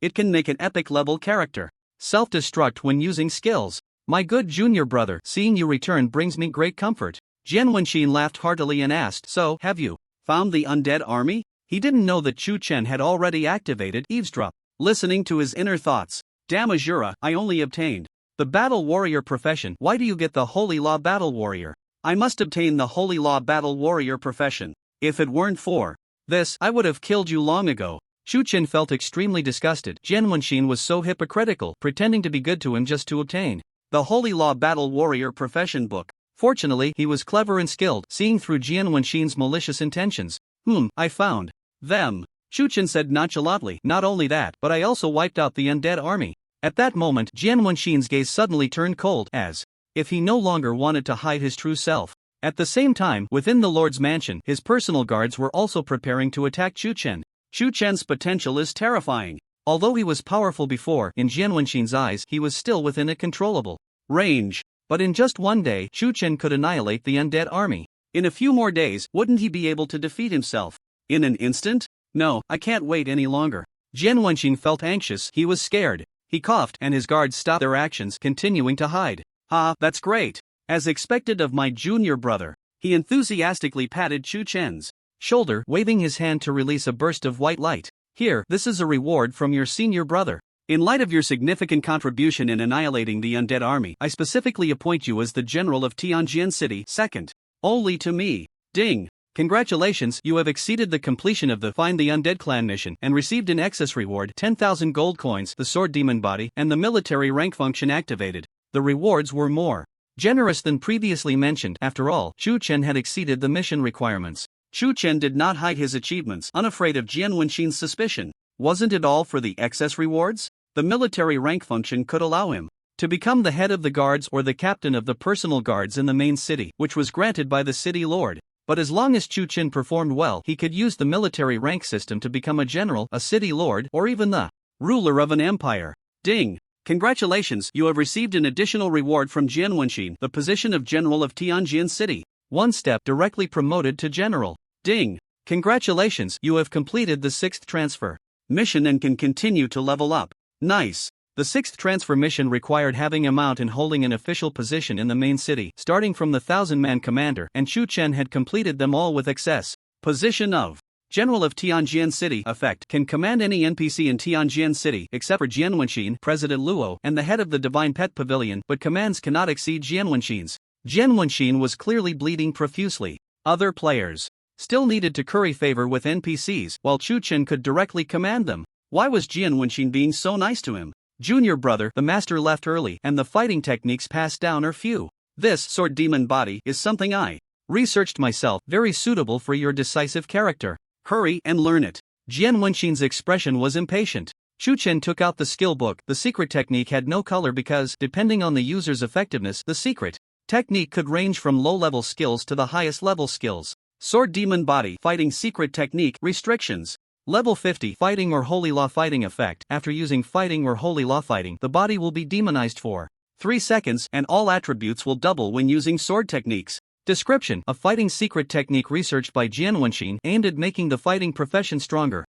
It can make an epic level character self-destruct when using skills. My good junior brother, seeing you return brings me great comfort. Jian Wenqin laughed heartily and asked, so, have you found the undead army? He didn't know that Chu Chen had already activated eavesdrop, listening to his inner thoughts. Damn Azura, I only obtained the battle warrior profession. Why do you get the holy law battle warrior? I must obtain the holy law battle warrior profession. If it weren't for this, I would have killed you long ago. Chu Chen felt extremely disgusted. Jian Wenqin was so hypocritical, pretending to be good to him just to obtain the holy law battle warrior profession book. Fortunately, he was clever and skilled, seeing through Jian Wenqin's malicious intentions. I found them, Chu Chen said nonchalantly. Not only that, but I also wiped out the undead army. At that moment, Jian Wenqin's gaze suddenly turned cold, as if he no longer wanted to hide his true self. At the same time, within the Lord's mansion, his personal guards were also preparing to attack Chu Chen. Chu Chen's potential is terrifying. Although he was powerful before, in Jian Wenxin's eyes he was still within a controllable range. But in just one day, Chu Chen could annihilate the undead army. In a few more days, wouldn't he be able to defeat himself? In an instant? No, I can't wait any longer. Jian Wenxin felt anxious, he was scared. He coughed and his guards stopped their actions, continuing to hide. That's great. As expected of my junior brother. He enthusiastically patted Chu Chen's shoulder, waving his hand to release a burst of white light. Here, this is a reward from your senior brother. In light of your significant contribution in annihilating the undead army, I specifically appoint you as the general of Tianjin City, second only to me. Ding! Congratulations, you have exceeded the completion of the Find the Undead Clan mission and received an excess reward 10,000 gold coins, the sword demon body, and the military rank function activated. The rewards were more generous than previously mentioned. After all, Chu Chen had exceeded the mission requirements. Chu Chen did not hide his achievements, unafraid of Jian Wenxin's suspicion. Wasn't it all for the excess rewards? The military rank function could allow him to become the head of the guards or the captain of the personal guards in the main city, which was granted by the city lord. But as long as Chu Chen performed well, he could use the military rank system to become a general, a city lord, or even the ruler of an empire. Ding! Congratulations, you have received an additional reward from Jian Wenxin, the position of general of Tianjin City. One step directly promoted to general. Ding! Congratulations, you have completed the 6th transfer mission and can continue to level up. Nice! The 6th transfer mission required having a mount and holding an official position in the main city, starting from the 1,000-man commander, and Chu Chen had completed them all with excess. Position of General of Tianjin City effect can command any NPC in Tianjin City except for Jian Wenxin, President Luo, and the head of the Divine Pet Pavilion, but commands cannot exceed Jian Wenxin's. Jian Wenxin was clearly bleeding profusely. Other players still needed to curry favor with NPCs, while Chu Chen could directly command them. Why was Jian Wenxin being so nice to him? Junior brother, the master left early, and the fighting techniques passed down are few. This sword demon body is something I researched myself, very suitable for your decisive character. Hurry and learn it. Jian Wenxin's expression was impatient. Chu Chen took out the skill book. The secret technique had no color because, depending on the user's effectiveness, the secret technique could range from low-level skills to the highest level skills. Sword demon body fighting secret technique restrictions. Level 50 Fighting or Holy Law Fighting effect. After using Fighting or Holy Law Fighting, the body will be demonized for 3 seconds and all attributes will double when using sword techniques. Description: a fighting secret technique researched by Jian Wenxin aimed at making the fighting profession stronger.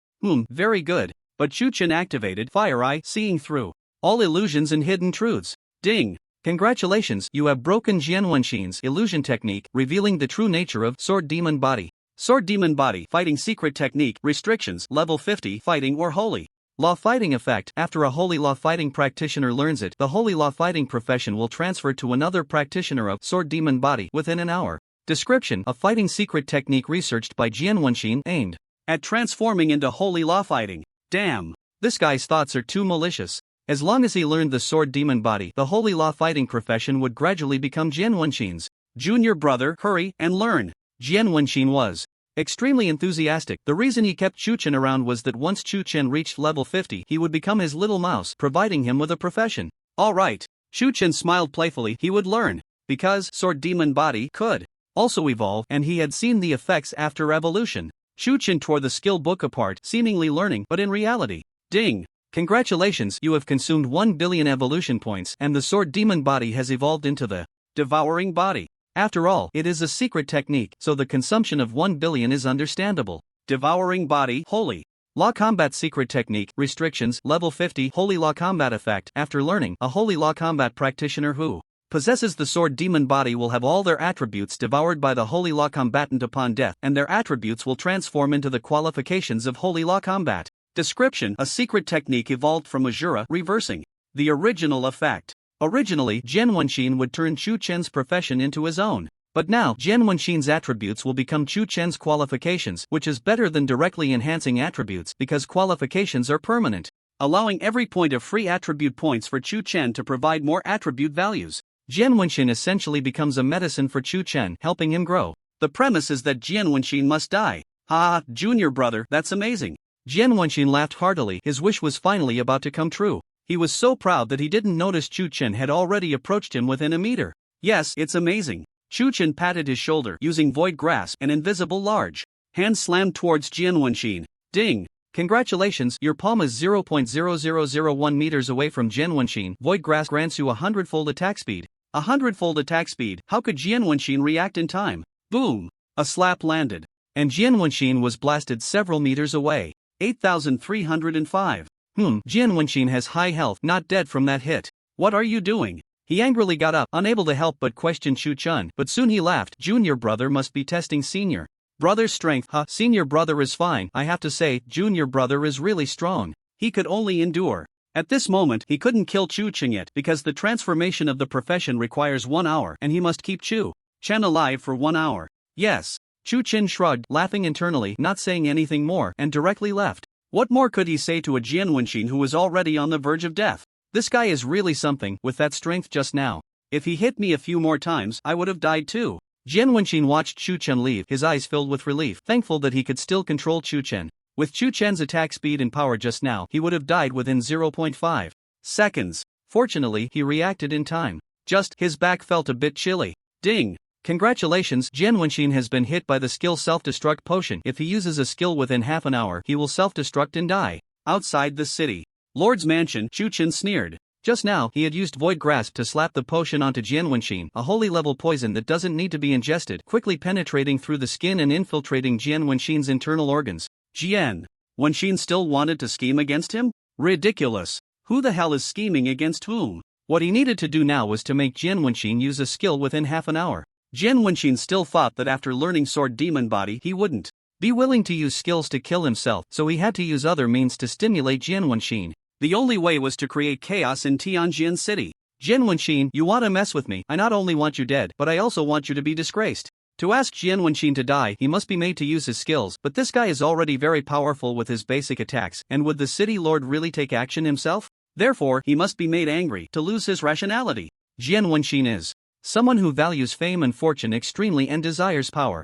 Very good. But Chu Chen activated Fire Eye, seeing through all illusions and hidden truths. Ding! Congratulations, you have broken Jian Wenxin's illusion technique, revealing the true nature of Sword Demon Body. Sword Demon Body Fighting Secret Technique Restrictions Level 50 Fighting or Holy Law Fighting Effect. After a Holy Law Fighting practitioner learns it, the Holy Law Fighting profession will transfer to another practitioner of Sword Demon Body within an hour. Description: a fighting secret technique researched by Jian Wenxin aimed at transforming into Holy Law Fighting. Damn! This guy's thoughts are too malicious. As long as he learned the Sword Demon Body, the Holy Law Fighting profession would gradually become Jian Wenxin's junior brother. Hurry and learn. Jian Wenxin was extremely enthusiastic. The reason he kept Chu Chen around was that once Chu Chen reached level 50, he would become his little mouse, providing him with a profession. Alright. Chu Chen smiled playfully. He would learn. Because Sword Demon Body could also evolve, and he had seen the effects after evolution. Chu Chen tore the skill book apart, seemingly learning, but in reality. Ding! Congratulations, you have consumed 1 billion evolution points, and the Sword Demon Body has evolved into the Devouring Body. After all, it is a secret technique, so the consumption of 1 billion is understandable. Devouring Body Holy Law Combat Secret Technique Restrictions Level 50 Holy Law Combat Effect. After learning, a Holy Law Combat practitioner who possesses the Sword Demon Body will have all their attributes devoured by the Holy Law Combatant upon death, and their attributes will transform into the qualifications of Holy Law Combat. Description: a secret technique evolved from Azura, reversing the original effect. Originally, Jian Wenxin would turn Chu Chen's profession into his own. But now, Jian Wenxin's attributes will become Chu Chen's qualifications, which is better than directly enhancing attributes because qualifications are permanent, allowing every point of free attribute points for Chu Chen to provide more attribute values. Jian Wenxin essentially becomes a medicine for Chu Chen, helping him grow. The premise is that Jian Wenxin must die. Junior brother, that's amazing. Jian Wenxin laughed heartily. His wish was finally about to come true. He was so proud that he didn't notice Chu Chen had already approached him within a meter. Yes, it's amazing. Chu Chen patted his shoulder, using Void Grasp, an invisible large hand slammed towards Jian Wenxin. Ding! Congratulations, your palm is 0.0001 meters away from Jianwenxin. Void Grass grants you a 100-fold attack speed. A 100-fold attack speed. How could Jianwenxin react in time? Boom! A slap landed, and Jianwenxin was blasted several meters away. 8,305. Jianwenxin has high health, not dead from that hit. What are you doing? He angrily got up, unable to help but question Chu Chun, but soon he laughed. Junior brother must be testing senior brother's strength. Senior brother is fine. I have to say, junior brother is really strong. He could only endure. At this moment, he couldn't kill Chu Chen yet because the transformation of the profession requires 1 hour and he must keep Chu Chen alive for 1 hour. Yes. Chu Chen shrugged, laughing internally, not saying anything more, and directly left. What more could he say to a Jianwenxin who was already on the verge of death? This guy is really something, with that strength just now. If he hit me a few more times, I would have died too. Jianwenxin watched Chu Chen leave, his eyes filled with relief, thankful that he could still control Chu Chen. With Chu Chen's attack speed and power just now, he would have died within 0.5 seconds. Fortunately, he reacted in time. Just, his back felt a bit chilly. Ding! Congratulations, Jianwenxin has been hit by the skill self-destruct potion. If he uses a skill within half an hour, he will self-destruct and die. Outside the city Lord's mansion, Chu Chen sneered. Just now, he had used Void Grasp to slap the potion onto Jianwenxin, a holy level poison that doesn't need to be ingested, quickly penetrating through the skin and infiltrating Jianwenxin's internal organs. Wenxin still wanted to scheme against him? Ridiculous. Who the hell is scheming against whom? What he needed to do now was to make Jianwenxin use a skill within half an hour. Jianwenxin still thought that after learning Sword Demon Body he wouldn't be willing to use skills to kill himself, so he had to use other means to stimulate Jianwenxin. The only way was to create chaos in Tianjin City. Jianwenxin, you want to mess with me? I not only want you dead, but I also want you to be disgraced. To ask Jianwenxin to die, he must be made to use his skills, but this guy is already very powerful with his basic attacks, and would the city lord really take action himself? Therefore, he must be made angry to lose his rationality. Jianwenxin is someone who values fame and fortune extremely and desires power.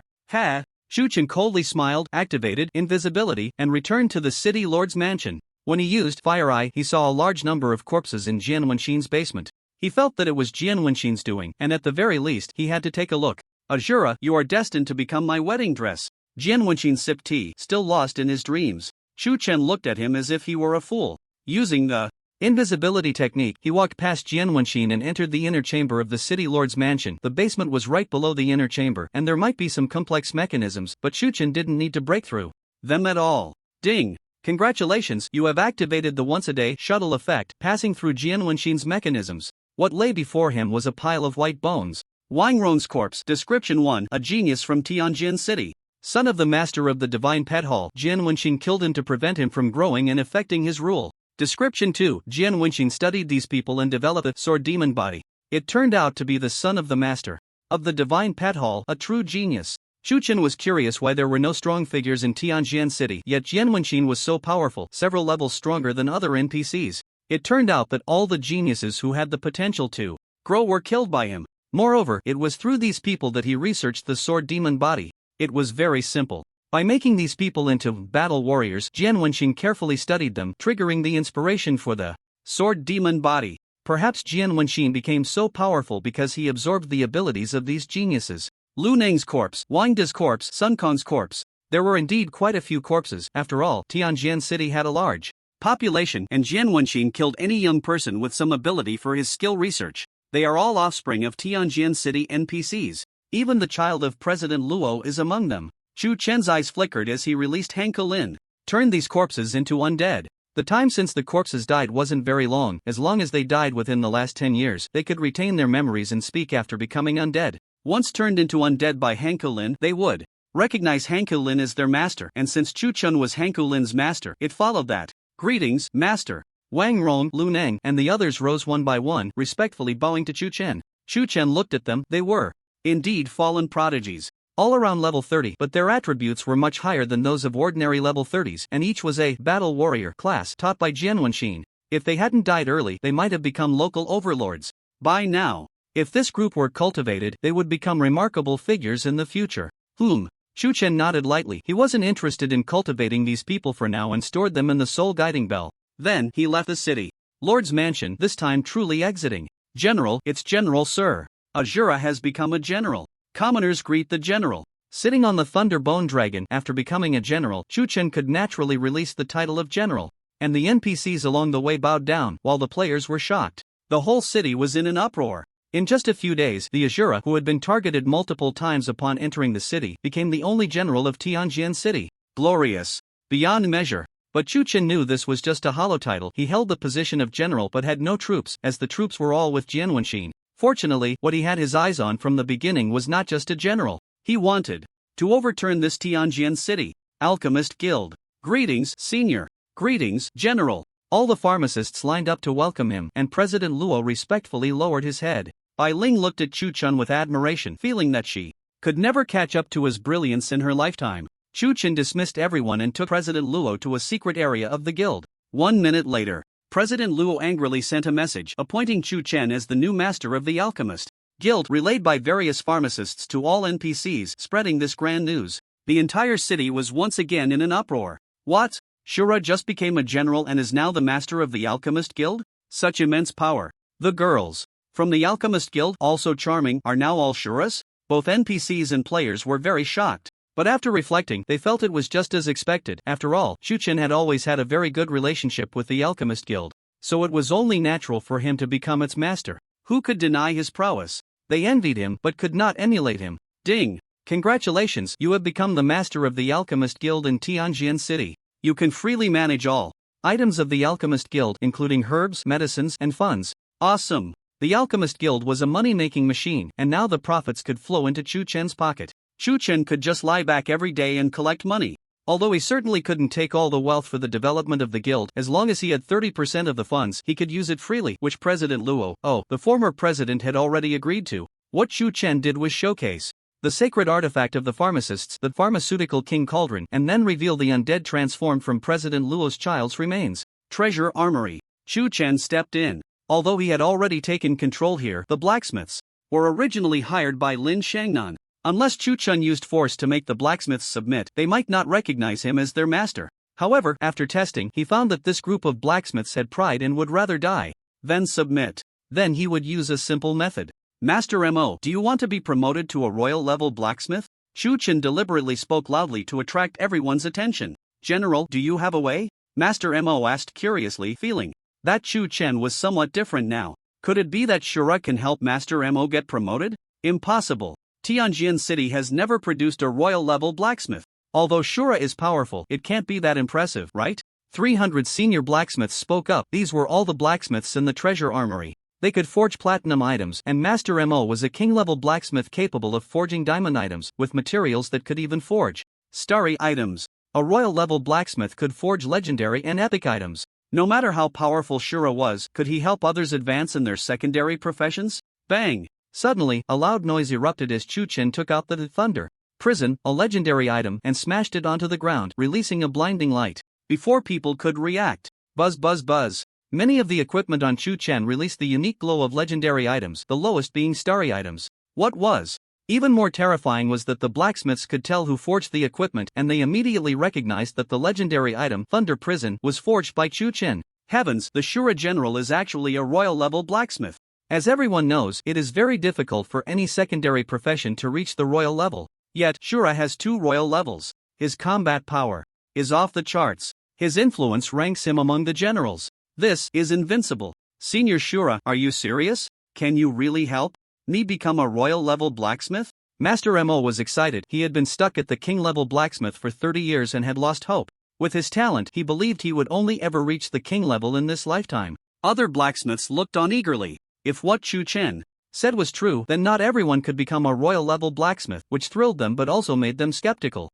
Chu Chen coldly smiled, activated invisibility, and returned to the city lord's mansion. When he used Fire Eye, he saw a large number of corpses in Jianwenxin's basement. He felt that it was Jianwenxin's doing, and at the very least, he had to take a look. Azura, you are destined to become my wedding dress. Jianwenxin sipped tea, still lost in his dreams. Chu Chen looked at him as if he were a fool. Using the invisibility technique, he walked past Jianwenxin and entered the inner chamber of the city lord's mansion. The basement was right below the inner chamber, and there might be some complex mechanisms, but Chu Chen didn't need to break through them at all. Ding! Congratulations, you have activated the once-a-day shuttle effect, passing through Jianwenxin's mechanisms. What lay before him was a pile of white bones. Wang Ron's corpse. Description 1. A genius from Tianjin City. Son of the master of the divine pet hall, Jianwenxin killed him to prevent him from growing and affecting his rule. Description 2. Jianwenxin studied these people and developed a sword demon body. It turned out to be the son of the master of the divine pet hall, a true genius. Chu Chen was curious why there were no strong figures in Tianjin City, yet Jianwenxin was so powerful, several levels stronger than other NPCs. It turned out that all the geniuses who had the potential to grow were killed by him. Moreover, it was through these people that he researched the sword demon body. It was very simple. By making these people into battle warriors, Jianwenxin carefully studied them, triggering the inspiration for the sword demon body. Perhaps Jianwenxin became so powerful because he absorbed the abilities of these geniuses. Lu Neng's corpse, Wang De's corpse, Sun Kong's corpse. There were indeed quite a few corpses. After all, Tianjin City had a large population, and Jianwenxin killed any young person with some ability for his skill research. They are all offspring of Tianjin City NPCs. Even the child of President Luo is among them. Chu Chen's eyes flickered as he released Hanke-Lin. Turned these corpses into undead. The time since the corpses died wasn't very long. As long as they died within the last 10 years, they could retain their memories and speak after becoming undead. Once turned into undead by Hanke-Lin, they would recognize Hanke-Lin as their master, and since Chu Chen was Hanke-Lin's master, it followed that. Greetings, master. Wang Rong, Lu Neng, and the others rose one by one, respectfully bowing to Chu Chen. Chu Chen looked at them. They were indeed fallen prodigies. All around level 30, but their attributes were much higher than those of ordinary level 30s, and each was a battle warrior class taught by Jianwenxin. If they hadn't died early, they might have become local overlords by now. If this group were cultivated, they would become remarkable figures in the future. Chu Chen nodded lightly. He wasn't interested in cultivating these people for now and stored them in the soul guiding bell. Then, he left the city lord's mansion, this time truly exiting. General, it's General Sir. Azura has become a general. Commoners greet the general. Sitting on the Thunder Bone Dragon after becoming a general, Chu Chen could naturally release the title of general. And the NPCs along the way bowed down, while the players were shocked. The whole city was in an uproar. In just a few days, the Ashura, who had been targeted multiple times upon entering the city, became the only general of Tianjin City. Glorious. Beyond measure. But Chu Chen knew this was just a hollow title. He held the position of general but had no troops, as the troops were all with Jian Wenxin. Fortunately, what he had his eyes on from the beginning was not just a general. He wanted to overturn this Tianjin City Alchemist Guild. Greetings, senior. Greetings, general. All the pharmacists lined up to welcome him, and President Luo respectfully lowered his head. Bai Ling looked at Chu Chen with admiration, feeling that she could never catch up to his brilliance in her lifetime. Chu Chen dismissed everyone and took President Luo to a secret area of the guild. 1 minute later, President Luo angrily sent a message appointing Chu Chen as the new master of the Alchemist Guild, relayed by various pharmacists to all NPCs, spreading this grand news. The entire city was once again in an uproar. What? Shura just became a general and is now the master of the Alchemist Guild? Such immense power. The girls from the Alchemist Guild, also charming, are now all Shuras? Both NPCs and players were very shocked. But after reflecting, they felt it was just as expected. After all, Chu Chen had always had a very good relationship with the Alchemist Guild, so it was only natural for him to become its master. Who could deny his prowess? They envied him but could not emulate him. Ding! Congratulations, you have become the master of the Alchemist Guild in Tianjin City. You can freely manage all items of the Alchemist Guild, including herbs, medicines, and funds. Awesome! The Alchemist Guild was a money-making machine, and now the profits could flow into Chu Chen's pocket. Chu Chen could just lie back every day and collect money. Although he certainly couldn't take all the wealth for the development of the guild, as long as he had 30% of the funds, he could use it freely, which President Luo, the former president, had already agreed to. What Chu Chen did was showcase the sacred artifact of the pharmacists, the pharmaceutical king cauldron, and then reveal the undead transformed from President Luo's child's remains. Treasure Armory. Chu Chen stepped in. Although he had already taken control here, the blacksmiths were originally hired by Lin Shangnan. Unless Chu Chen used force to make the blacksmiths submit, they might not recognize him as their master. However, after testing, he found that this group of blacksmiths had pride and would rather die than submit. Then he would use a simple method. Master Mo, do you want to be promoted to a royal-level blacksmith? Chu Chen deliberately spoke loudly to attract everyone's attention. General, do you have a way? Master Mo asked curiously, feeling that Chu Chen was somewhat different now. Could it be that Shura can help Master Mo get promoted? Impossible. Tianjin City has never produced a royal-level blacksmith. Although Shura is powerful, it can't be that impressive, right? 300 senior blacksmiths spoke up. These were all the blacksmiths in the treasure armory. They could forge platinum items, and Master Mo was a king-level blacksmith capable of forging diamond items, with materials that could even forge starry items. A royal-level blacksmith could forge legendary and epic items. No matter how powerful Shura was, could he help others advance in their secondary professions? Bang! Suddenly, a loud noise erupted as Chu Chen took out the thunder prison, a legendary item, and smashed it onto the ground, releasing a blinding light. Before people could react, buzz buzz buzz. Many of the equipment on Chu Chen released the unique glow of legendary items, the lowest being starry items. What was even more terrifying was that the blacksmiths could tell who forged the equipment, and they immediately recognized that the legendary item, Thunder Prison, was forged by Chu Chen. Heavens, the Shura general is actually a royal-level blacksmith. As everyone knows, it is very difficult for any secondary profession to reach the royal level. Yet, Shura has 2 royal levels. His combat power is off the charts. His influence ranks him among the generals. This is invincible. Senior Shura, are you serious? Can you really help me become a royal-level blacksmith? Master Mo was excited. He had been stuck at the king-level blacksmith for 30 years and had lost hope. With his talent, he believed he would only ever reach the king level in this lifetime. Other blacksmiths looked on eagerly. If what Chu Chen said was true, then not everyone could become a royal-level blacksmith, which thrilled them but also made them skeptical.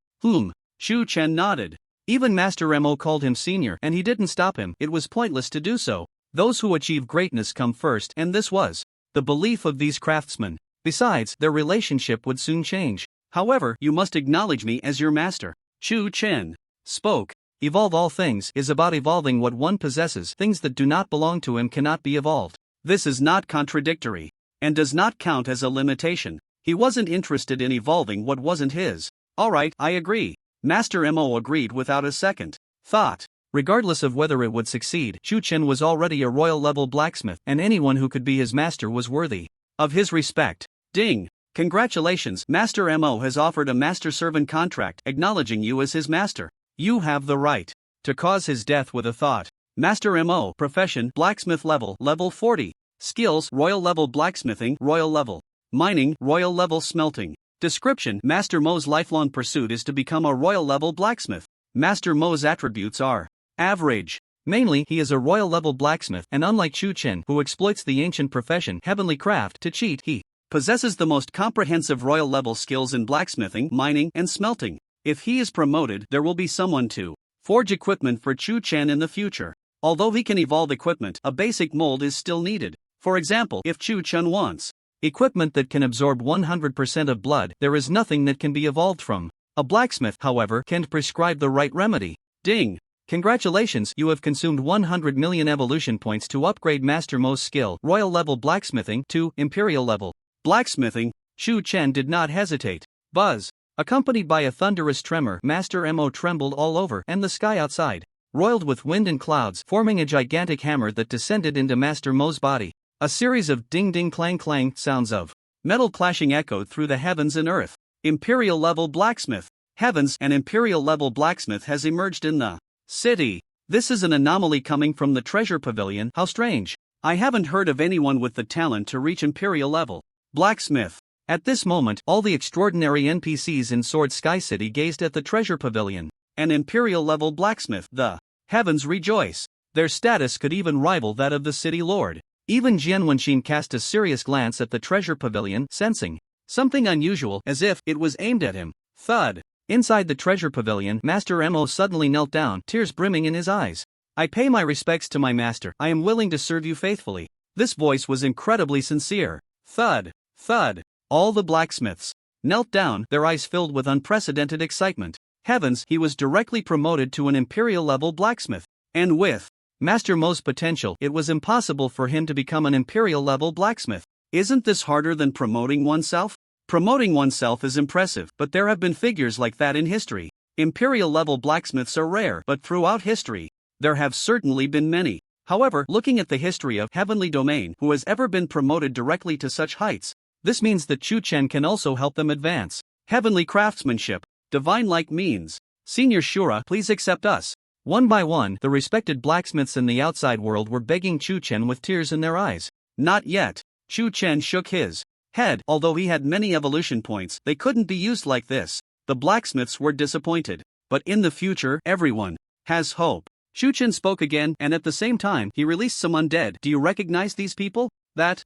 Chu Chen nodded. Even Master Mo called him senior, and he didn't stop him. It was pointless to do so. Those who achieve greatness come first, and this was the belief of these craftsmen. Besides, their relationship would soon change. However, you must acknowledge me as your master. Chu Chen spoke. Evolve all things is about evolving what one possesses. Things that do not belong to him cannot be evolved. This is not contradictory, and does not count as a limitation. He wasn't interested in evolving what wasn't his. Alright, I agree. Master Mo agreed without a second thought. Regardless of whether it would succeed, Chu Chen was already a royal-level blacksmith, and anyone who could be his master was worthy of his respect. Ding! Congratulations, Master Mo has offered a master-servant contract acknowledging you as his master. You have the right to cause his death with a thought. Master Mo, profession, blacksmith level 40. Skills, royal level blacksmithing, royal level mining, royal level smelting. Description: Master Mo's lifelong pursuit is to become a royal level blacksmith. Master Mo's attributes are average. Mainly, he is a royal level blacksmith, and unlike Chu Chen, who exploits the ancient profession, heavenly craft, to cheat, he possesses the most comprehensive royal level skills in blacksmithing, mining, and smelting. If he is promoted, there will be someone to forge equipment for Chu Chen in the future. Although he can evolve equipment, a basic mold is still needed. For example, if Chu Chen wants equipment that can absorb 100% of blood, there is nothing that can be evolved from. A blacksmith, however, can prescribe the right remedy. Ding! Congratulations, you have consumed 100 million evolution points to upgrade Master Mo's skill, royal level blacksmithing, to imperial level blacksmithing. Chu Chen did not hesitate. Buzz! Accompanied by a thunderous tremor, Master Mo trembled all over, and the sky outside roiled with wind and clouds, forming a gigantic hammer that descended into Master Mo's body. A series of ding-ding-clang-clang sounds of metal clashing echoed through the heavens and earth. Imperial level blacksmith. Heavens, an imperial level blacksmith has emerged in the city. This is an anomaly coming from the treasure pavilion. How strange. I haven't heard of anyone with the talent to reach imperial level blacksmith. At this moment, all the extraordinary NPCs in Sword Sky City gazed at the treasure pavilion. An imperial level blacksmith. The heavens rejoice. Their status could even rival that of the city lord. Even Jian Wenxin cast a serious glance at the treasure pavilion, sensing something unusual, as if it was aimed at him. Thud. Inside the treasure pavilion, Master Mo suddenly knelt down, tears brimming in his eyes. I pay my respects to my master. I am willing to serve you faithfully. This voice was incredibly sincere. Thud. Thud. All the blacksmiths knelt down, their eyes filled with unprecedented excitement. Heavens, he was directly promoted to an imperial level blacksmith. And with Master Mo's potential, it was impossible for him to become an imperial level blacksmith. Isn't this harder than promoting oneself? Promoting oneself is impressive, but there have been figures like that in history. Imperial level blacksmiths are rare, but throughout history, there have certainly been many. However, looking at the history of Heavenly Domain, who has ever been promoted directly to such heights, this means that Chu Chen can also help them advance. Heavenly craftsmanship, divine-like means. Senior Shura, please accept us. One by one, the respected blacksmiths in the outside world were begging Chu Chen with tears in their eyes. Not yet. Chu Chen shook his head. Although he had many evolution points, they couldn't be used like this. The blacksmiths were disappointed. But in the future, everyone has hope. Chu Chen spoke again, and at the same time, he released some undead. Do you recognize these people? That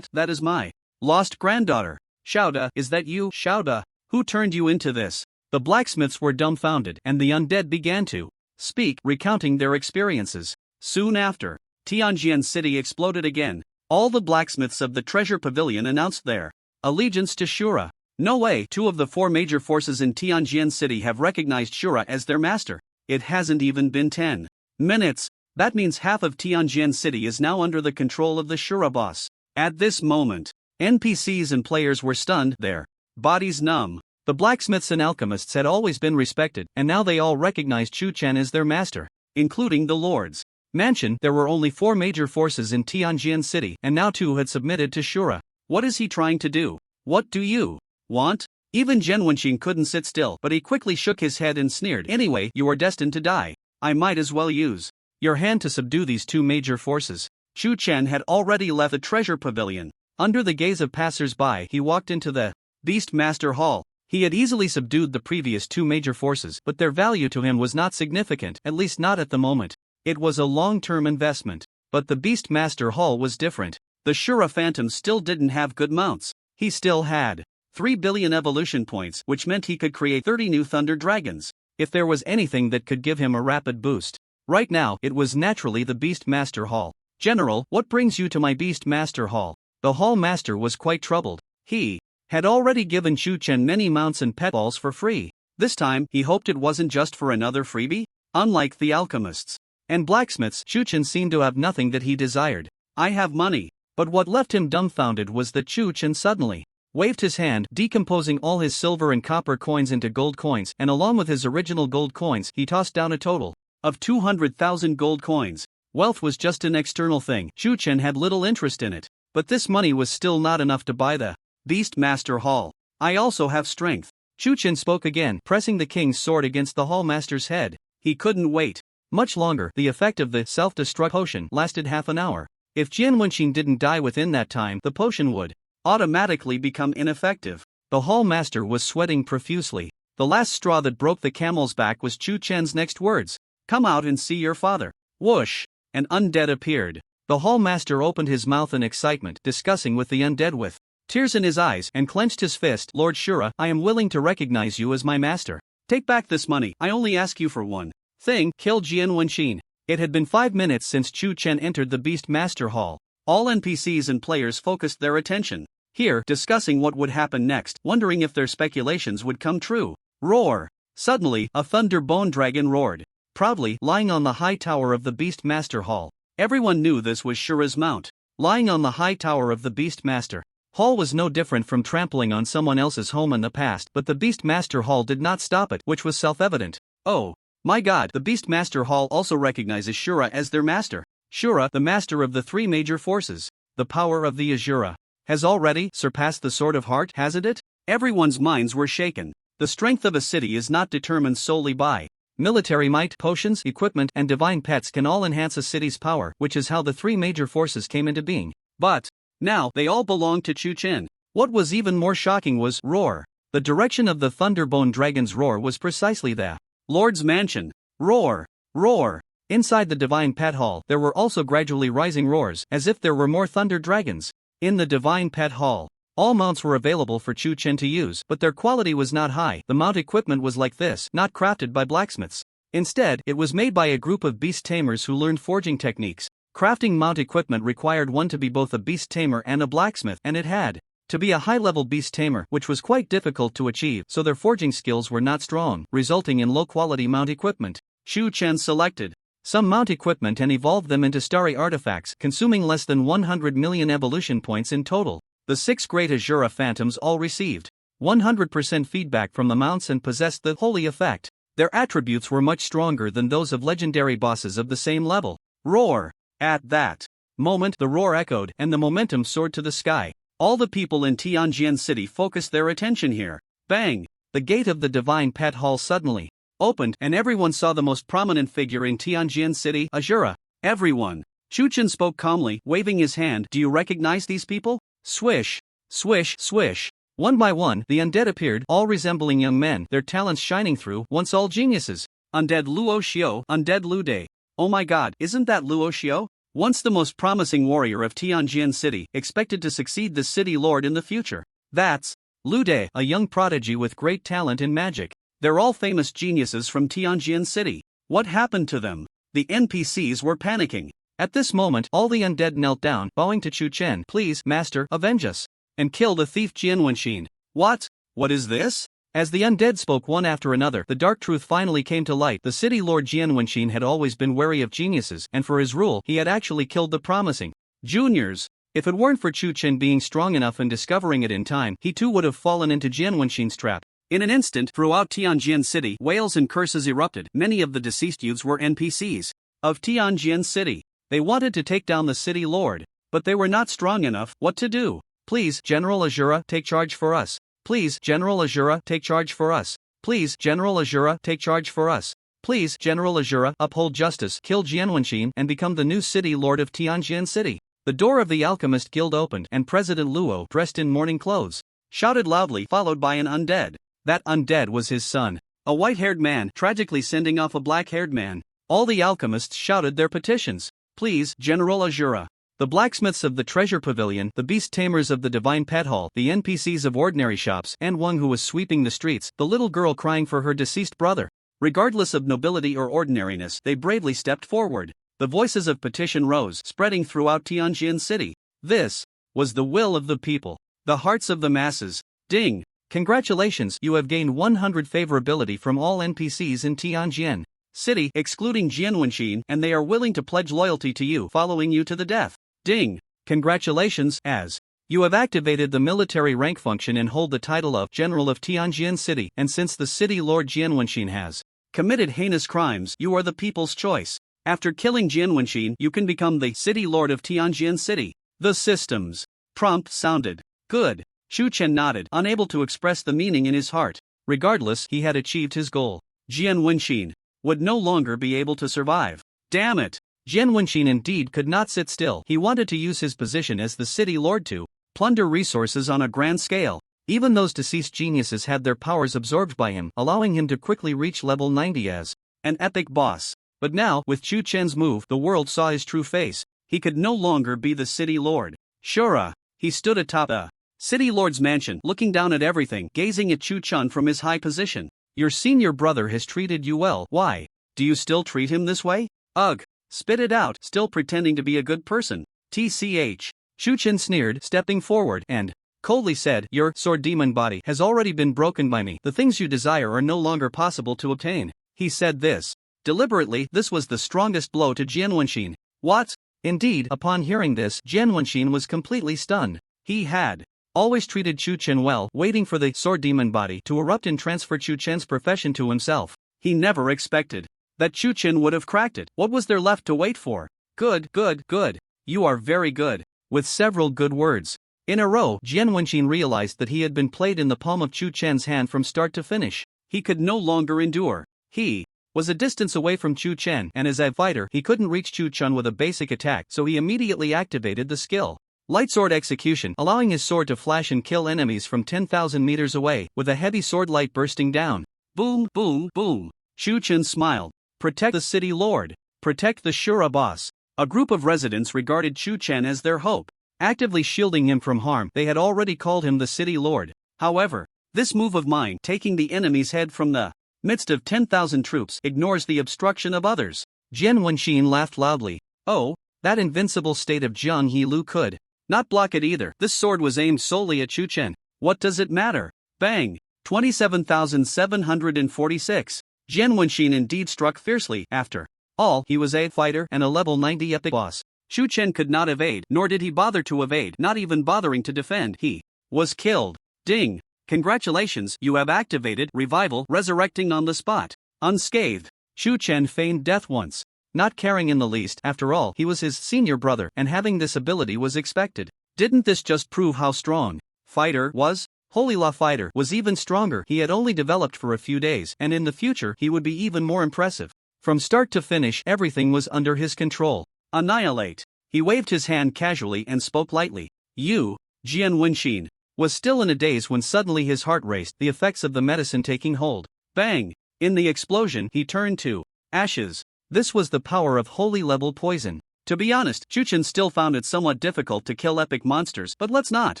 is my lost granddaughter. Xiaoda, is that you? Xiaoda, who turned you into this? The blacksmiths were dumbfounded, and the undead began to speak, recounting their experiences. Soon after, Tianjian City exploded again. All the blacksmiths of the treasure pavilion announced their allegiance to Shura. No way, 2 of the 4 major forces in Tianjian City have recognized Shura as their master. It hasn't even been 10 minutes. That means half of Tianjian City is now under the control of the Shura boss. At this moment, NPCs and players were stunned, their bodies numb. The blacksmiths and alchemists had always been respected, and now they all recognized Chu Chen as their master, including the lords. Mansion, there were only 4 major forces in Tianjian City, and now 2 had submitted to Shura. What is he trying to do? What do you want? Even Jian Wenxin couldn't sit still, but he quickly shook his head and sneered. Anyway, you are destined to die. I might as well use your hand to subdue these 2 major forces. Chu Chen had already left the treasure pavilion. Under the gaze of passers-by, he walked into the Beast Master Hall. He had easily subdued the previous 2 major forces, but their value to him was not significant, at least not at the moment. It was a long-term investment. But the Beast Master Hall was different. The Shura Phantom still didn't have good mounts. He still had 3 billion evolution points, which meant he could create 30 new Thunder Dragons. If there was anything that could give him a rapid boost right now, it was naturally the Beast Master Hall. General, what brings you to my Beast Master Hall? The Hall Master was quite troubled. He had already given Chu Chen many mounts and pet balls for free. This time, he hoped it wasn't just for another freebie. Unlike the alchemists and blacksmiths, Chu Chen seemed to have nothing that he desired. I have money. But what left him dumbfounded was that Chu Chen suddenly waved his hand, decomposing all his silver and copper coins into gold coins, and along with his original gold coins, he tossed down a total of 200,000 gold coins. Wealth was just an external thing. Chu Chen had little interest in it. But this money was still not enough to buy the Beast Master Hall. I also have strength. Chu Chen spoke again, pressing the king's sword against the hallmaster's head. He couldn't wait much longer. The effect of the self-destruct potion lasted half an hour. If Jian Wenqin didn't die within that time, the potion would automatically become ineffective. The hallmaster was sweating profusely. The last straw that broke the camel's back was Chu Chen's next words. Come out and see your father. Whoosh! An undead appeared. The hallmaster opened his mouth in excitement, discussing with the undead with tears in his eyes, and clenched his fist. Lord Shura, I am willing to recognize you as my master. Take back this money. I only ask you for one thing. Kill Jian Wenqin. It had been 5 minutes since Chu Chen entered the Beast Master Hall. All NPCs and players focused their attention here, discussing what would happen next, wondering if their speculations would come true. Roar! Suddenly, a thunder bone dragon roared, proudly, lying on the high tower of the Beast Master Hall. Everyone knew this was Shura's mount. Lying on the high tower of the Beast Master Hall was no different from trampling on someone else's home in the past, but the Beast Master Hall did not stop it, which was self-evident. Oh my god, the Beast Master Hall also recognizes Shura as their master. Shura, the master of the 3 major forces. The power of the Azura has already surpassed the Sword of Heart, hasn't it? Everyone's minds were shaken. The strength of a city is not determined solely by military might. Potions, equipment, and divine pets can all enhance a city's power, which is how the 3 major forces came into being. But now, they all belonged to Chu Chen. What was even more shocking was roar. The direction of the Thunderbone Dragon's roar was precisely the Lord's mansion. Roar! Roar! Inside the Divine Pet Hall, there were also gradually rising roars, as if there were more Thunder Dragons. In the Divine Pet Hall, all mounts were available for Chu Chen to use, but their quality was not high. The mount equipment was like this, not crafted by blacksmiths. Instead, it was made by a group of beast tamers who learned forging techniques. Crafting mount equipment required one to be both a beast tamer and a blacksmith, and it had to be a high-level beast tamer, which was quite difficult to achieve, so their forging skills were not strong, resulting in low-quality mount equipment. Chu Chen selected some mount equipment and evolved them into starry artifacts, consuming less than 100 million evolution points in total. The 6 great Azura Phantoms all received 100% feedback from the mounts and possessed the holy effect. Their attributes were much stronger than those of legendary bosses of the same level. Roar! At that moment, the roar echoed, and the momentum soared to the sky. All the people in Tianjin City focused their attention here. Bang! The gate of the Divine Pet Hall suddenly opened, and everyone saw the most prominent figure in Tianjin City, Azura. Everyone. Chu Chen spoke calmly, waving his hand. Do you recognize these people? Swish! Swish! Swish! One by one, the undead appeared, all resembling young men, their talents shining through, once all geniuses. Undead Luo Xiao, Undead Lu De. Oh my god, isn't that Luo Xiao? Once the most promising warrior of Tianjin City, expected to succeed the city lord in the future. That's Lu De, a young prodigy with great talent in magic. They're all famous geniuses from Tianjin City. What happened to them? The NPCs were panicking. At this moment, all the undead knelt down, bowing to Chu Chen. Please, master, avenge us. And kill the thief Jian Wenqin. What? What is this? As the undead spoke one after another, the dark truth finally came to light. The city lord Jian Wenqin had always been wary of geniuses, and for his rule, he had actually killed the promising juniors. If it weren't for Chu Chen being strong enough and discovering it in time, he too would have fallen into Jian Wenqin's trap. In an instant, throughout Tianjin City, wails and curses erupted. Many of the deceased youths were NPCs of Tianjin City. They wanted to take down the city lord, but they were not strong enough. What to do? Please, General Azura, take charge for us. Please, General Azura, take charge for us. Please, General Azura, take charge for us. Please, General Azura, uphold justice, kill Jian Wenqin, and become the new city lord of Tianjin City. The door of the Alchemist Guild opened, and President Luo, dressed in mourning clothes, shouted loudly, followed by an undead. That undead was his son, a white-haired man, tragically sending off a black-haired man. All the alchemists shouted their petitions. Please, General Azura. The blacksmiths of the treasure pavilion, the beast tamers of the divine pet hall, the NPCs of ordinary shops, and one who was sweeping the streets, the little girl crying for her deceased brother. Regardless of nobility or ordinariness, they bravely stepped forward. The voices of petition rose, spreading throughout Tianjin City. This was the will of the people, the hearts of the masses. Ding! Congratulations, you have gained 100 favorability from all NPCs in Tianjin City, excluding Jian Wenqin, and they are willing to pledge loyalty to you, following you to the death. Ding! Congratulations, as you have activated the military rank function and hold the title of General of Tianjin City, and since the city lord Jian Wenqin has committed heinous crimes, you are the people's choice. After killing Jian Wenqin, you can become the city lord of Tianjin City. The system's prompt sounded good. Shu Chen nodded, unable to express the meaning in his heart. Regardless, he had achieved his goal. Jian Wenxin would no longer be able to survive. Damn it! Jian Wenxin indeed could not sit still. He wanted to use his position as the city lord to plunder resources on a grand scale. Even those deceased geniuses had their powers absorbed by him, allowing him to quickly reach level 90 as an epic boss. But now, with Chu Chen's move, the world saw his true face. He could no longer be the city lord. Shura. He stood atop a city lord's mansion, looking down at everything, gazing at Chu Chen from his high position. Your senior brother has treated you well. Why? Do you still treat him this way? Ugh. Spit it out, still pretending to be a good person. TCH. Chu Chen sneered, stepping forward, and coldly said, your sword demon body has already been broken by me. The things you desire are no longer possible to obtain. He said this deliberately. This was the strongest blow to Jian Wenxin. What? Indeed, upon hearing this, Jian Wenxin was completely stunned. He had always treated Chu Chen well, waiting for the sword demon body to erupt and transfer Chu Chen's profession to himself. He never expected that Chu Chen would have cracked it. What was there left to wait for? Good, good, good. You are very good. With several good words in a row, Jian Wenxin realized that he had been played in the palm of Chu Chen's hand from start to finish. He could no longer endure. He was a distance away from Chu Chen, and as a fighter, he couldn't reach Chu Chen with a basic attack, so he immediately activated the skill Light Sword Execution, allowing his sword to flash and kill enemies from 10,000 meters away, with a heavy sword light bursting down. Boom, boom, boom. Chu Chen smiled. Protect the city lord. Protect the Shura boss. A group of residents regarded Chu Chen as their hope. Actively shielding him from harm, they had already called him the city lord. However, this move of mine, taking the enemy's head from the midst of 10,000 troops, ignores the obstruction of others. Jian Wenxin laughed loudly. Oh, that invincible state of Jiang He Lu could not block it either. This sword was aimed solely at Chu Chen. What does it matter? Bang! 27,746. Jian Wenxin indeed struck fiercely. After all, he was a fighter and a level 90 epic boss. Chu Chen could not evade, nor did he bother to evade, not even bothering to defend. He was killed. Ding! Congratulations, you have activated Revival, resurrecting on the spot. Unscathed. Chu Chen feigned death once, not caring in the least. After all, he was his senior brother, and having this ability was expected. Didn't this just prove how strong fighter was? Holy Law Fighter was even stronger. He had only developed for a few days, and in the future he would be even more impressive. From start to finish, everything was under his control. Annihilate. He waved his hand casually and spoke lightly. You, Jian Wenxin, was still in a daze when suddenly his heart raced, the effects of the medicine taking hold. Bang! In the explosion, he turned to ashes. This was the power of holy level poison. To be honest, Chu Chen still found it somewhat difficult to kill epic monsters, but let's not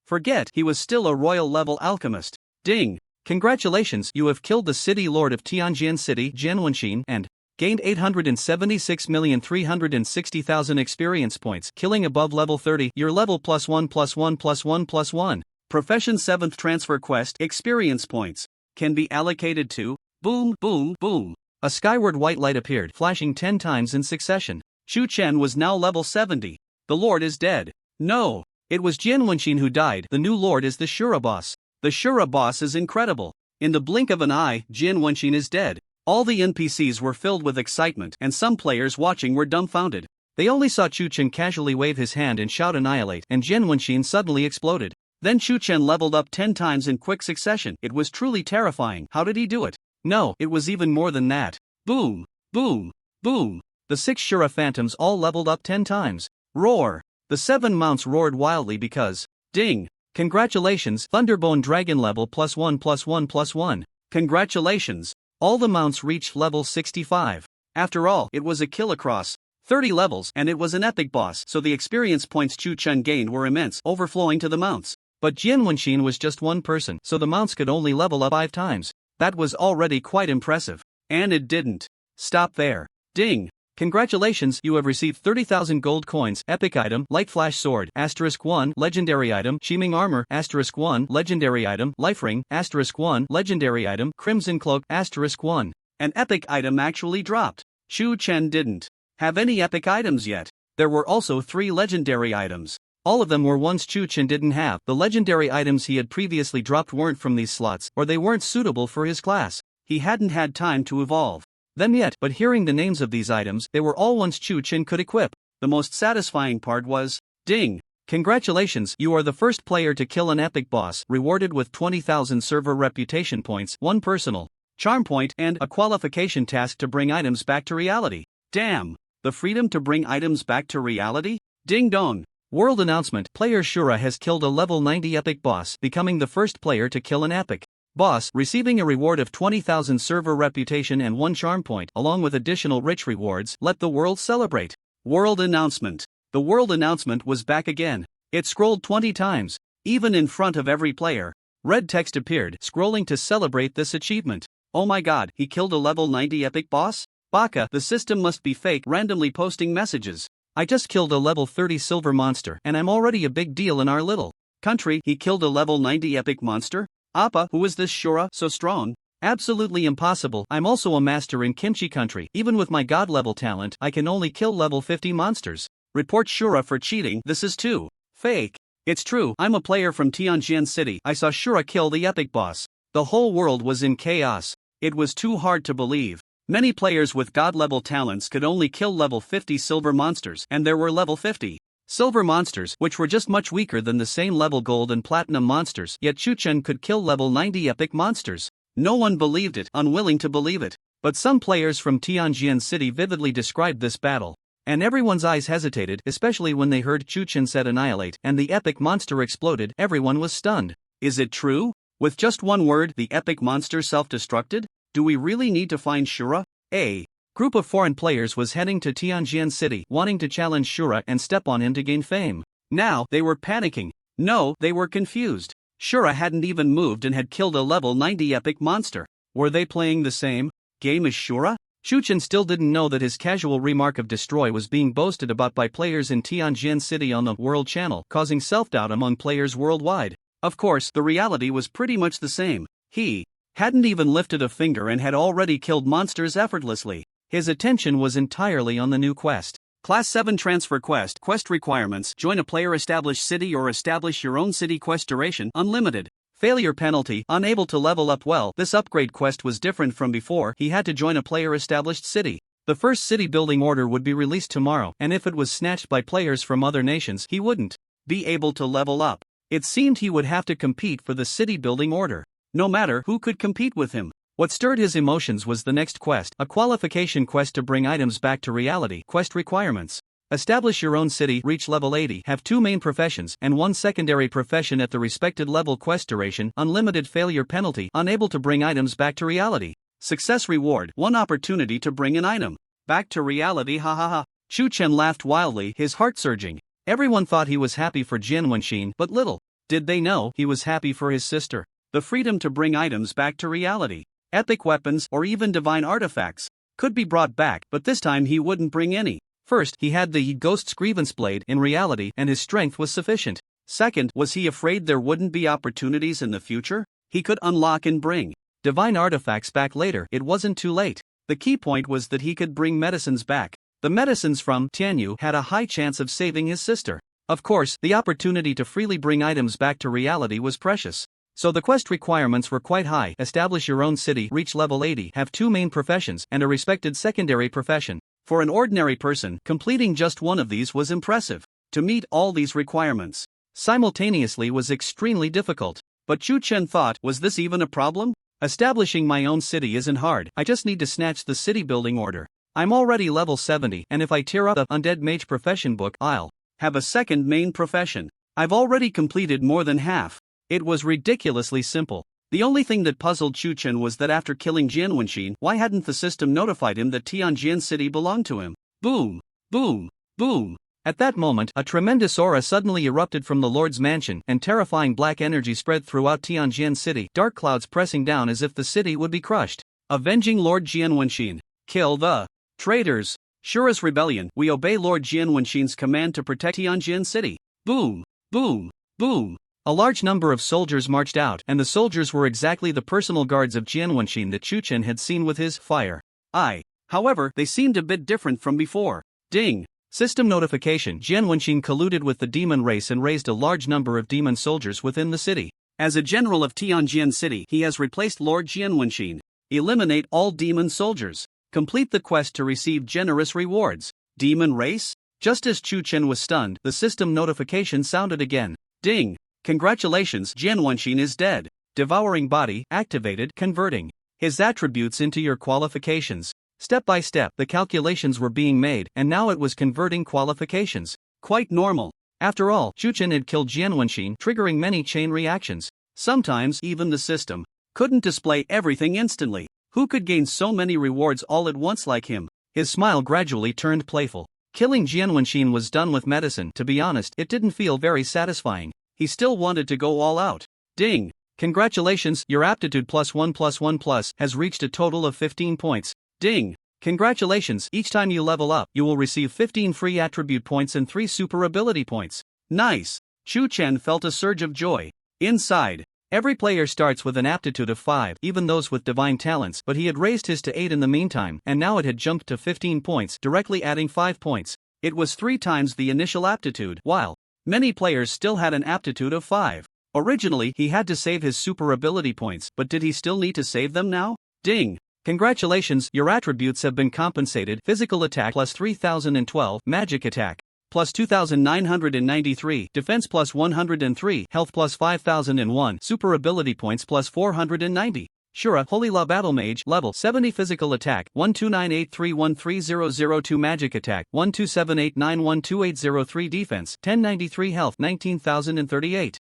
forget he was still a royal level alchemist. Ding! Congratulations, you have killed the city lord of Tianjin City, Jian Wenxin, and gained 876,360,000 experience points, killing above level 30. Your level +1 +1 +1 +1. Profession 7th transfer quest experience points can be allocated to boom, boom, boom. A skyward white light appeared, flashing 10 times in succession. Chu Chen was now level 70. The lord is dead. No, it was Jian Wenxin who died. The new lord is the Shura boss. The Shura boss is incredible. In the blink of an eye, Jian Wenxin is dead. All the NPCs were filled with excitement, and some players watching were dumbfounded. They only saw Chu Chen casually wave his hand and shout annihilate, and Jian Wenxin suddenly exploded. Then Chu Chen leveled up 10 times in quick succession. It was truly terrifying. How did he do it? No, it was even more than that. Boom, boom, boom. The 6 Shura phantoms all leveled up 10 times. Roar. The 7 mounts roared wildly because, ding, congratulations, Thunderbone Dragon level +1 +1 +1. Congratulations. All the mounts reached level 65. After all, it was a kill across 30 levels, and it was an epic boss, so the experience points Chu Chen gained were immense, overflowing to the mounts. But Jian Wenxin was just one person, so the mounts could only level up 5 times. That was already quite impressive. And it didn't stop there. Ding! Congratulations, you have received 30,000 gold coins, epic item, light flash sword, *1, legendary item, Chiming armor, *1, legendary item, life ring, *1, legendary item, crimson cloak, *1. An epic item actually dropped. Chu Chen didn't have any epic items yet. There were also 3 legendary items. All of them were ones Chu Chen didn't have. The legendary items he had previously dropped weren't from these slots, or they weren't suitable for his class. He hadn't had time to evolve them yet, but hearing the names of these items, they were all ones Chu Chen could equip. The most satisfying part was, ding, Congratulations, you are the first player to kill an epic boss, rewarded with 20,000 server reputation points, 1 personal charm point, and a qualification task to bring items back to reality. Damn! The freedom to bring items back to reality? Ding dong! World announcement: player Shura has killed a level 90 epic boss, becoming the first player to kill an epic boss, receiving a reward of 20,000 server reputation and 1 charm point, along with additional rich rewards. Let the world celebrate. World announcement. The world announcement was back again. It scrolled 20 times, even in front of every player. Red text appeared, scrolling to celebrate this achievement. Oh my god, he killed a level 90 epic boss? Baka, the system must be fake, randomly posting messages. I just killed a level 30 silver monster, and I'm already a big deal in our little country. He killed a level 90 epic monster? Appa, who is this Shura, so strong? Absolutely impossible. I'm also a master in Kimchi country. Even with my god level talent, I can only kill level 50 monsters. Report Shura for cheating. This is too fake. It's true, I'm a player from Tianjin City. I saw Shura kill the epic boss. The whole world was in chaos. It was too hard to believe. Many players with god level talents could only kill level 50 silver monsters, and there were level 50 silver monsters, which were just much weaker than the same level gold and platinum monsters, yet Chuchen could kill level 90 epic monsters. No one believed it, unwilling to believe it. But some players from Tianjin City vividly described this battle. And everyone's eyes hesitated, especially when they heard Chuchen said annihilate, and the epic monster exploded. Everyone was stunned. Is it true? With just one word, the epic monster self-destructed? Do we really need to find Shura? A group of foreign players was heading to Tianjin City, wanting to challenge Shura and step on him to gain fame. Now, they were panicking. No, they were confused. Shura hadn't even moved and had killed a level 90 epic monster. Were they playing the same game as Shura? Chuchen still didn't know that his casual remark of destroy was being boasted about by players in Tianjin City on the World Channel, causing self-doubt among players worldwide. Of course, the reality was pretty much the same. He hadn't even lifted a finger and had already killed monsters effortlessly. His attention was entirely on the new quest. Class 7 Transfer Quest. Quest requirements: join a player established city or establish your own city. Quest duration: unlimited. Failure penalty: unable to level up well. This upgrade quest was different from before. He had to join a player established city. The first city building order would be released tomorrow, and if it was snatched by players from other nations, he wouldn't be able to level up. It seemed he would have to compete for the city building order, no matter who could compete with him. What stirred his emotions was the next quest, a qualification quest to bring items back to reality. Quest requirements: establish your own city, reach level 80, have 2 main professions and 1 secondary profession at the respected level. Quest duration: unlimited. Failure penalty: unable to bring items back to reality. Success reward: 1 opportunity to bring an item back to reality. Ha ha ha. Chuchen laughed wildly, his heart surging. Everyone thought he was happy for Jian Wenxin, but little did they know he was happy for his sister. The freedom to bring items back to reality. Epic weapons, or even divine artifacts, could be brought back, but this time he wouldn't bring any. First, he had the Ghost's Grievance Blade in reality, and his strength was sufficient. Second, was he afraid there wouldn't be opportunities in the future? He could unlock and bring divine artifacts back later. It wasn't too late. The key point was that he could bring medicines back. The medicines from Tianyu had a high chance of saving his sister. Of course, the opportunity to freely bring items back to reality was precious. So the quest requirements were quite high: establish your own city, reach level 80, have 2 main professions, and a respected secondary profession. For an ordinary person, completing just one of these was impressive. To meet all these requirements simultaneously was extremely difficult. But Chuchen thought, was this even a problem? Establishing my own city isn't hard. I just need to snatch the city building order. I'm already level 70, and if I tear up the Undead Mage profession book, I'll have a second main profession. I've already completed more than half. It was ridiculously simple. The only thing that puzzled Chuchen was that after killing Jian Wenxin, why hadn't the system notified him that Tianjin City belonged to him? Boom! Boom! Boom! At that moment, a tremendous aura suddenly erupted from the Lord's mansion, and terrifying black energy spread throughout Tianjin City, dark clouds pressing down as if the city would be crushed. Avenging Lord Jian Wenxin. Kill the traitors. Shura's rebellion. We obey Lord Jian Wenxin's command to protect Tianjin City. Boom! Boom! Boom! A large number of soldiers marched out, and the soldiers were exactly the personal guards of Jian Wenxin that Chuchen had seen with his fire eye. However, they seemed a bit different from before. Ding! System notification: Jian Wenxin colluded with the demon race and raised a large number of demon soldiers within the city. As a general of Tianjin City, he has replaced Lord Jian Wenxin. Eliminate all demon soldiers. Complete the quest to receive generous rewards. Demon race? Just as Chu Chen was stunned, the system notification sounded again. Ding! Congratulations, Jianwenxin is dead. Devouring body, activated, converting his attributes into your qualifications. Step by step, the calculations were being made, and now it was converting qualifications. Quite normal. After all, Chu Chen had killed Jianwenxin, triggering many chain reactions. Sometimes, even the system couldn't display everything instantly. Who could gain so many rewards all at once like him? His smile gradually turned playful. Killing Jianwenxin was done with medicine. To be honest, it didn't feel very satisfying. He still wanted to go all out. Ding! Congratulations, your aptitude +1+1+ has reached a total of 15 points. Ding! Congratulations, each time you level up, you will receive 15 free attribute points and 3 super ability points. Nice! Chu Chen felt a surge of joy. Inside, every player starts with an aptitude of 5, even those with divine talents, but he had raised his to 8 in the meantime, and now it had jumped to 15 points, directly adding 5 points. It was 3 times the initial aptitude, while many players still had an aptitude of 5. Originally, he had to save his super ability points, but did he still need to save them now? Ding! Congratulations, your attributes have been compensated. Physical attack +3012, magic attack +2993, defense +103, health +5001, super ability points +490. Shura, Holy Law Battle Mage, level 70, physical attack 12983130002, magic attack 12789128003, defense 1093, health 19038.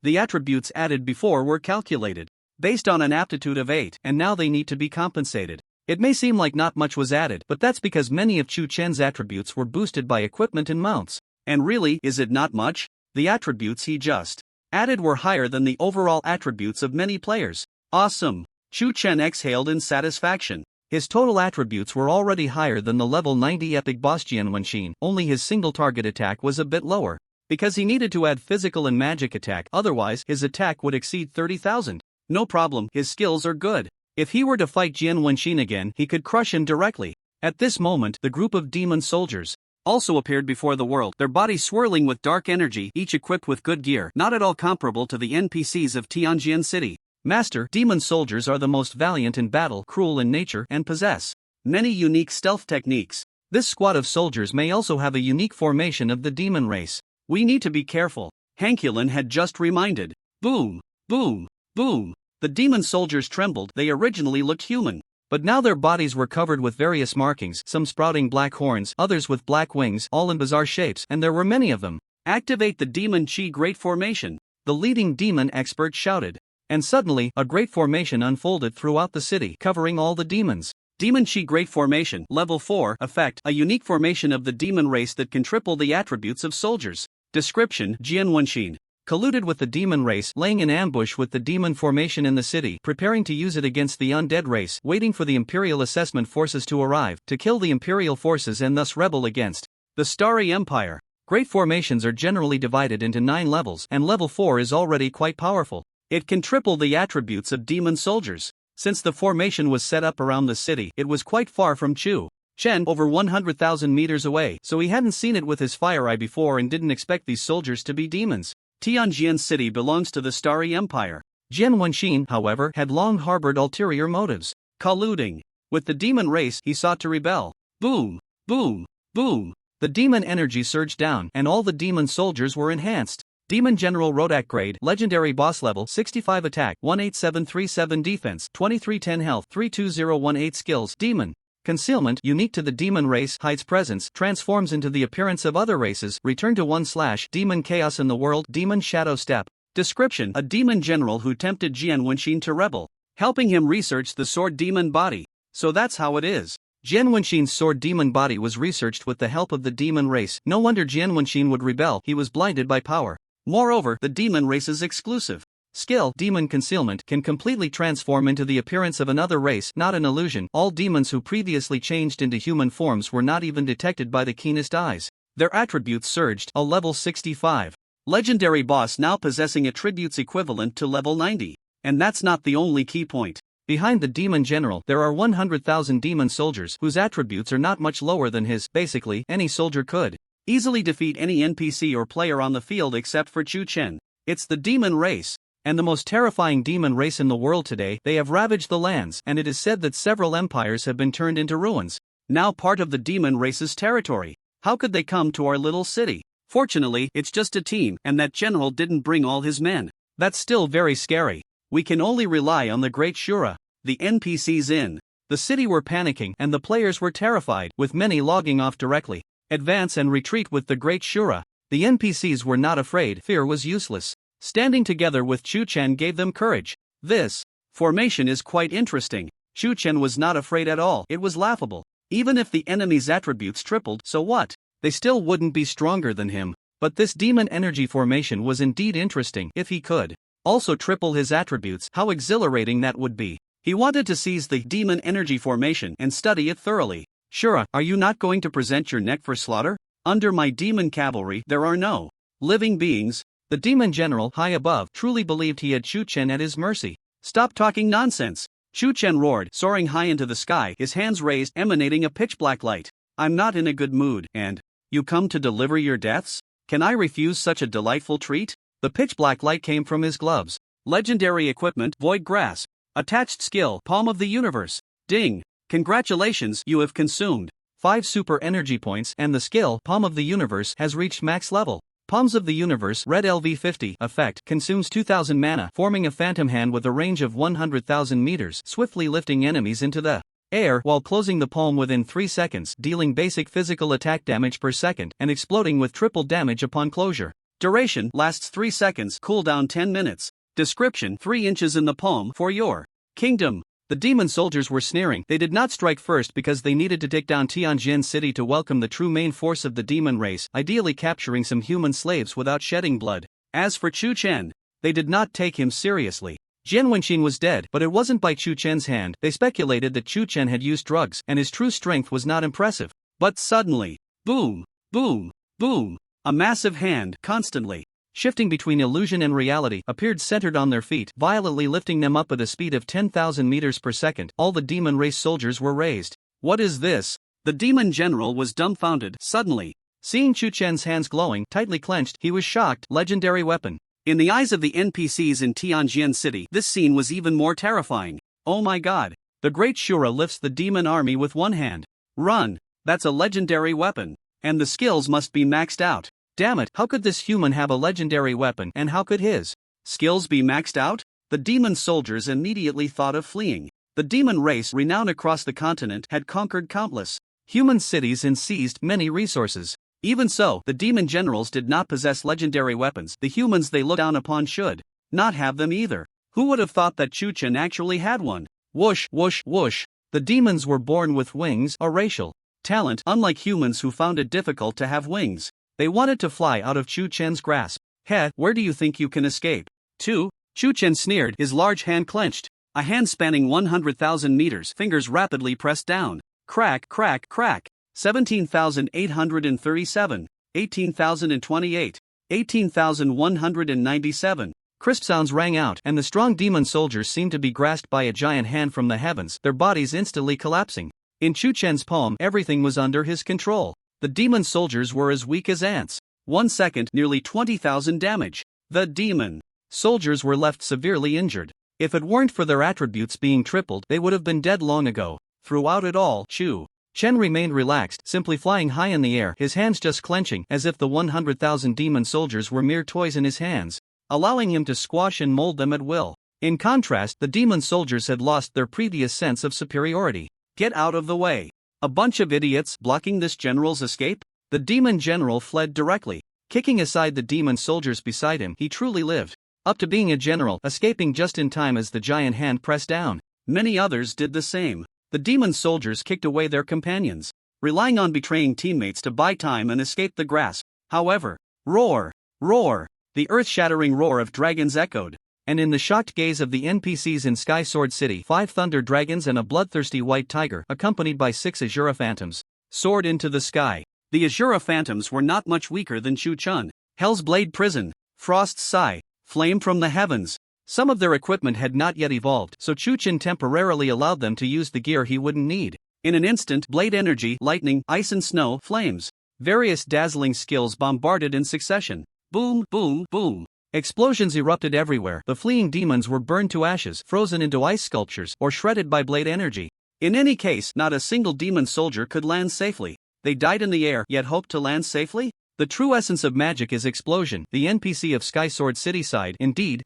The attributes added before were calculated based on an aptitude of 8, and now they need to be compensated. It may seem like not much was added, but that's because many of Chu Chen's attributes were boosted by equipment and mounts. And really, is it not much? The attributes he just added were higher than the overall attributes of many players. Awesome! Chu Chen exhaled in satisfaction. His total attributes were already higher than the level 90 epic boss Jianwenxin, only his single target attack was a bit lower. Because he needed to add physical and magic attack, otherwise his attack would exceed 30,000. No problem, his skills are good. If he were to fight Jianwenxin again, he could crush him directly. At this moment, the group of demon soldiers also appeared before the world, their bodies swirling with dark energy, each equipped with good gear, not at all comparable to the NPCs of Tianjin City. Master, demon soldiers are the most valiant in battle, cruel in nature, and possess many unique stealth techniques. This squad of soldiers may also have a unique formation of the demon race. We need to be careful. Hankulin had just reminded. Boom! Boom! Boom! The demon soldiers trembled. They originally looked human, but now their bodies were covered with various markings, some sprouting black horns, others with black wings, all in bizarre shapes, and there were many of them. Activate the Demon Chi Great Formation, the leading demon expert shouted. And suddenly, a great formation unfolded throughout the city, covering all the demons. Demon Chi Great Formation, Level 4, Effect, a unique formation of the demon race that can triple the attributes of soldiers. Description: Jianwenxin colluded with the demon race, laying in ambush with the demon formation in the city, preparing to use it against the undead race, waiting for the Imperial Assessment Forces to arrive, to kill the Imperial forces and thus rebel against the Starry Empire. Great formations are generally divided into 9 levels, and level 4 is already quite powerful. It can triple the attributes of demon soldiers. Since the formation was set up around the city, it was quite far from Chu Chen, over 100,000 meters away, so he hadn't seen it with his fire eye before and didn't expect these soldiers to be demons. Tianjin City belongs to the Starry Empire. Jianwenxin, however, had long harbored ulterior motives. Colluding with the demon race, he sought to rebel. Boom! Boom! Boom! The demon energy surged down, and all the demon soldiers were enhanced. Demon General Rodak grade, legendary boss level, 65 attack, 18737 defense, 2310 health, 32018 skills. Demon Concealment, unique to the demon race, hides presence, transforms into the appearance of other races. Return to 1/ Demon Chaos in the world. Demon Shadow Step. Description: a demon general who tempted Jianwenxin to rebel, helping him research the sword demon body. So that's how it is. Jianwenxin's sword demon body was researched with the help of the demon race. No wonder Jianwenxin would rebel, he was blinded by power. Moreover, the demon race's exclusive skill, Demon Concealment, can completely transform into the appearance of another race, not an illusion. All demons who previously changed into human forms were not even detected by the keenest eyes. Their attributes surged, a level 65. Legendary boss now possessing attributes equivalent to level 90. And that's not the only key point. Behind the demon general, there are 100,000 demon soldiers whose attributes are not much lower than his. Basically, any soldier could easily defeat any NPC or player on the field except for Chu Chen. It's the demon race, and the most terrifying demon race in the world today. They have ravaged the lands, and it is said that several empires have been turned into ruins. Now part of the demon race's territory. How could they come to our little city? Fortunately, it's just a team, and that general didn't bring all his men. That's still very scary. We can only rely on the Great Shura. The NPCs in the city were panicking, and the players were terrified, with many logging off directly. Advance and retreat with the Great Shura. The NPCs were not afraid, fear was useless. Standing together with Chu-Chen gave them courage. This formation is quite interesting. Chu-Chen was not afraid at all, it was laughable. Even if the enemy's attributes tripled, so what? They still wouldn't be stronger than him. But this demon energy formation was indeed interesting. If he could also triple his attributes, how exhilarating that would be. He wanted to seize the demon energy formation and study it thoroughly. Shura, are you not going to present your neck for slaughter? Under my demon cavalry, there are no living beings. The demon general, high above, truly believed he had Chu-Chen at his mercy. Stop talking nonsense. Chu-Chen roared, soaring high into the sky, his hands raised, emanating a pitch-black light. I'm not in a good mood, and you come to deliver your deaths? Can I refuse such a delightful treat? The pitch-black light came from his gloves. Legendary equipment, Void Grasp. Attached skill, Palm of the Universe. Ding! Congratulations, you have consumed 5 super energy points, and the skill, Palm of the Universe, has reached max level. Palms of the Universe, Red LV50 effect, consumes 2000 mana, forming a phantom hand with a range of 100,000 meters, swiftly lifting enemies into the air while closing the palm within 3 seconds, dealing basic physical attack damage per second, and exploding with triple damage upon closure. Duration lasts 3 seconds, cooldown 10 minutes. Description: 3 inches in the palm for your kingdom. The demon soldiers were sneering. They did not strike first because they needed to take down Tianjin City to welcome the true main force of the demon race, ideally capturing some human slaves without shedding blood. As for Chu-Chen, they did not take him seriously. Jian Wenqin was dead, but it wasn't by Chu-Chen's hand. They speculated that Chu-Chen had used drugs, and his true strength was not impressive. But suddenly, boom, boom, boom, a massive hand, constantly shifting between illusion and reality, appeared centered on their feet, violently lifting them up at a speed of 10,000 meters per second. All the demon race soldiers were raised. What is this? The demon general was dumbfounded. Suddenly, seeing Chu-Chen's hands glowing, tightly clenched, he was shocked. Legendary weapon. In the eyes of the NPCs in Tianjin City, this scene was even more terrifying. Oh my god. The Great Shura lifts the demon army with one hand. Run! That's a legendary weapon. And the skills must be maxed out. Damn it, how could this human have a legendary weapon, and how could his skills be maxed out? The demon soldiers immediately thought of fleeing. The demon race, renowned across the continent, had conquered countless human cities and seized many resources. Even so, the demon generals did not possess legendary weapons. The humans they looked down upon should not have them either. Who would have thought that Chu-Chen actually had one? Whoosh, whoosh, whoosh. The demons were born with wings, a racial talent, unlike humans who found it difficult to have wings. They wanted to fly out of Chu-Chen's grasp. Heh, where do you think you can escape? 2. Chu-Chen sneered, his large hand clenched. A hand spanning 100,000 meters, fingers rapidly pressed down. Crack, crack, crack. 17,837, 18,028, 18,197. Crisp sounds rang out, and the strong demon soldiers seemed to be grasped by a giant hand from the heavens, their bodies instantly collapsing. In Chu-Chen's palm, everything was under his control. The demon soldiers were as weak as ants. 1 second, nearly 20,000 damage. The demon soldiers were left severely injured. If it weren't for their attributes being tripled, they would have been dead long ago. Throughout it all, Chu-Chen remained relaxed, simply flying high in the air, his hands just clenching, as if the 100,000 demon soldiers were mere toys in his hands, allowing him to squash and mold them at will. In contrast, the demon soldiers had lost their previous sense of superiority. Get out of the way. A bunch of idiots blocking this general's escape? The demon general fled directly. Kicking aside the demon soldiers beside him, he truly lived up to being a general, escaping just in time as the giant hand pressed down. Many others did the same. The demon soldiers kicked away their companions, relying on betraying teammates to buy time and escape the grasp. However, roar, roar, the earth-shattering roar of dragons echoed. And in the shocked gaze of the NPCs in Sky Sword City, 5 thunder dragons and a bloodthirsty white tiger, accompanied by 6 Azura phantoms, soared into the sky. The Azura phantoms were not much weaker than Chu-Chen. Hell's Blade Prison, Frost's Sigh, Flame from the Heavens. Some of their equipment had not yet evolved, so Chu-Chen temporarily allowed them to use the gear he wouldn't need. In an instant, blade energy, lightning, ice and snow, flames. Various dazzling skills bombarded in succession. Boom, boom, boom. Explosions erupted everywhere. The fleeing demons were burned to ashes, frozen into ice sculptures, or shredded by blade energy. In any case, not a single demon soldier could land safely. They died in the air yet hoped to land safely? The true essence of magic is explosion, the NPC of Sky Sword City side. Indeed.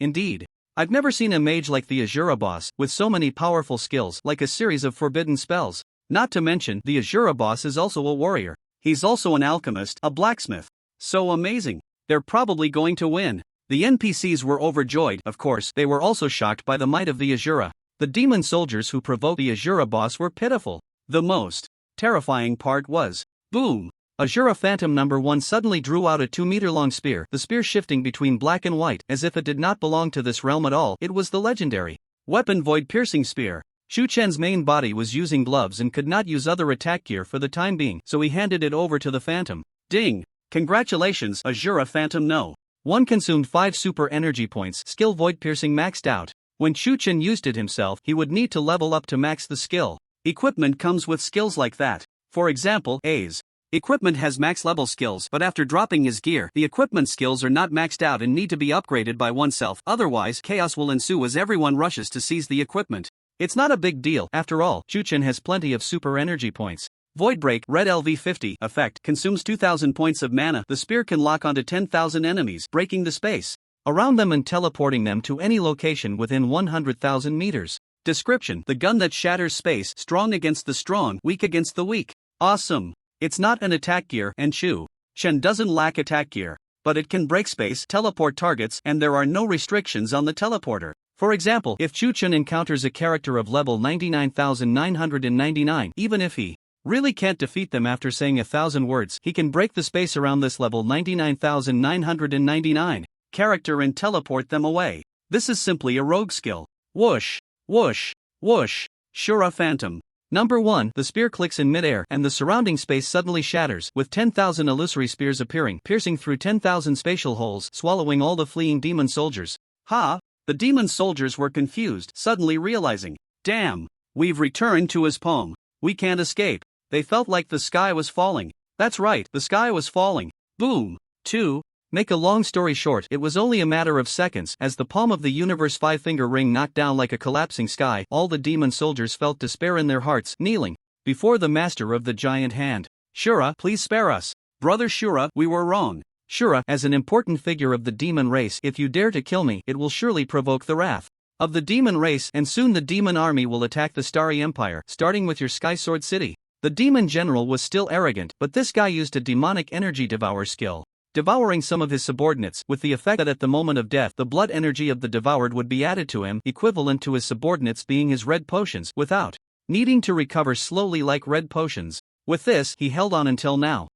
I've never seen a mage like the Azura boss, with so many powerful skills, like a series of forbidden spells. Not to mention, the Azura boss is also a warrior. He's also an alchemist, a blacksmith. So amazing. They're probably going to win. The NPCs were overjoyed. Of course, they were also shocked by the might of the Azura. The demon soldiers who provoked the Azura boss were pitiful. The most terrifying part was, boom! Azura Phantom number 1 suddenly drew out a 2-meter-long spear, the spear shifting between black and white, as if it did not belong to this realm at all. It was the legendary weapon void-piercing spear. Shu Chen's main body was using gloves and could not use other attack gear for the time being, so he handed it over to the Phantom. Ding! Congratulations, Azura Phantom no. 1 consumed 5 super energy points, skill void-piercing maxed out. When Shu Chen used it himself, he would need to level up to max the skill. Equipment comes with skills like that. For example, A's equipment has max level skills, but after dropping his gear, the equipment skills are not maxed out and need to be upgraded by oneself, otherwise chaos will ensue as everyone rushes to seize the equipment. It's not a big deal, after all, Shu Chen has plenty of super energy points. Void Break, Red LV50 effect, consumes 2000 points of mana. The spear can lock onto 10,000 enemies, breaking the space around them and teleporting them to any location within 100,000 meters. Description: the gun that shatters space, strong against the strong, weak against the weak. Awesome. It's not an attack gear, and Shu Chen doesn't lack attack gear, but it can break space, teleport targets, and there are no restrictions on the teleporter. For example, if Shu Chen encounters a character of level 99,999, even if he really can't defeat them after saying 1,000 words, he can break the space around this level 99,999 character and teleport them away. This is simply a rogue skill. Whoosh, whoosh, whoosh. Shura Phantom. Number 1, the spear clicks in midair and the surrounding space suddenly shatters, with 10,000 illusory spears appearing, piercing through 10,000 spatial holes, swallowing all the fleeing demon soldiers. Ha! The demon soldiers were confused, suddenly realizing, damn, we've returned to his poem. We can't escape. They felt like the sky was falling. That's right, the sky was falling. Boom. 2. Make a long story short, it was only a matter of seconds, as the palm of the universe 5-finger ring knocked down like a collapsing sky. All the demon soldiers felt despair in their hearts, kneeling before the master of the giant hand. Shura, please spare us. Brother Shura, we were wrong. Shura, as an important figure of the demon race, if you dare to kill me, it will surely provoke the wrath of the demon race, and soon the demon army will attack the Starry Empire, starting with your Sky Sword City. The demon general was still arrogant, but this guy used a demonic energy devour skill, devouring some of his subordinates, with the effect that at the moment of death the blood energy of the devoured would be added to him, equivalent to his subordinates being his red potions, without needing to recover slowly like red potions. With this, he held on until now.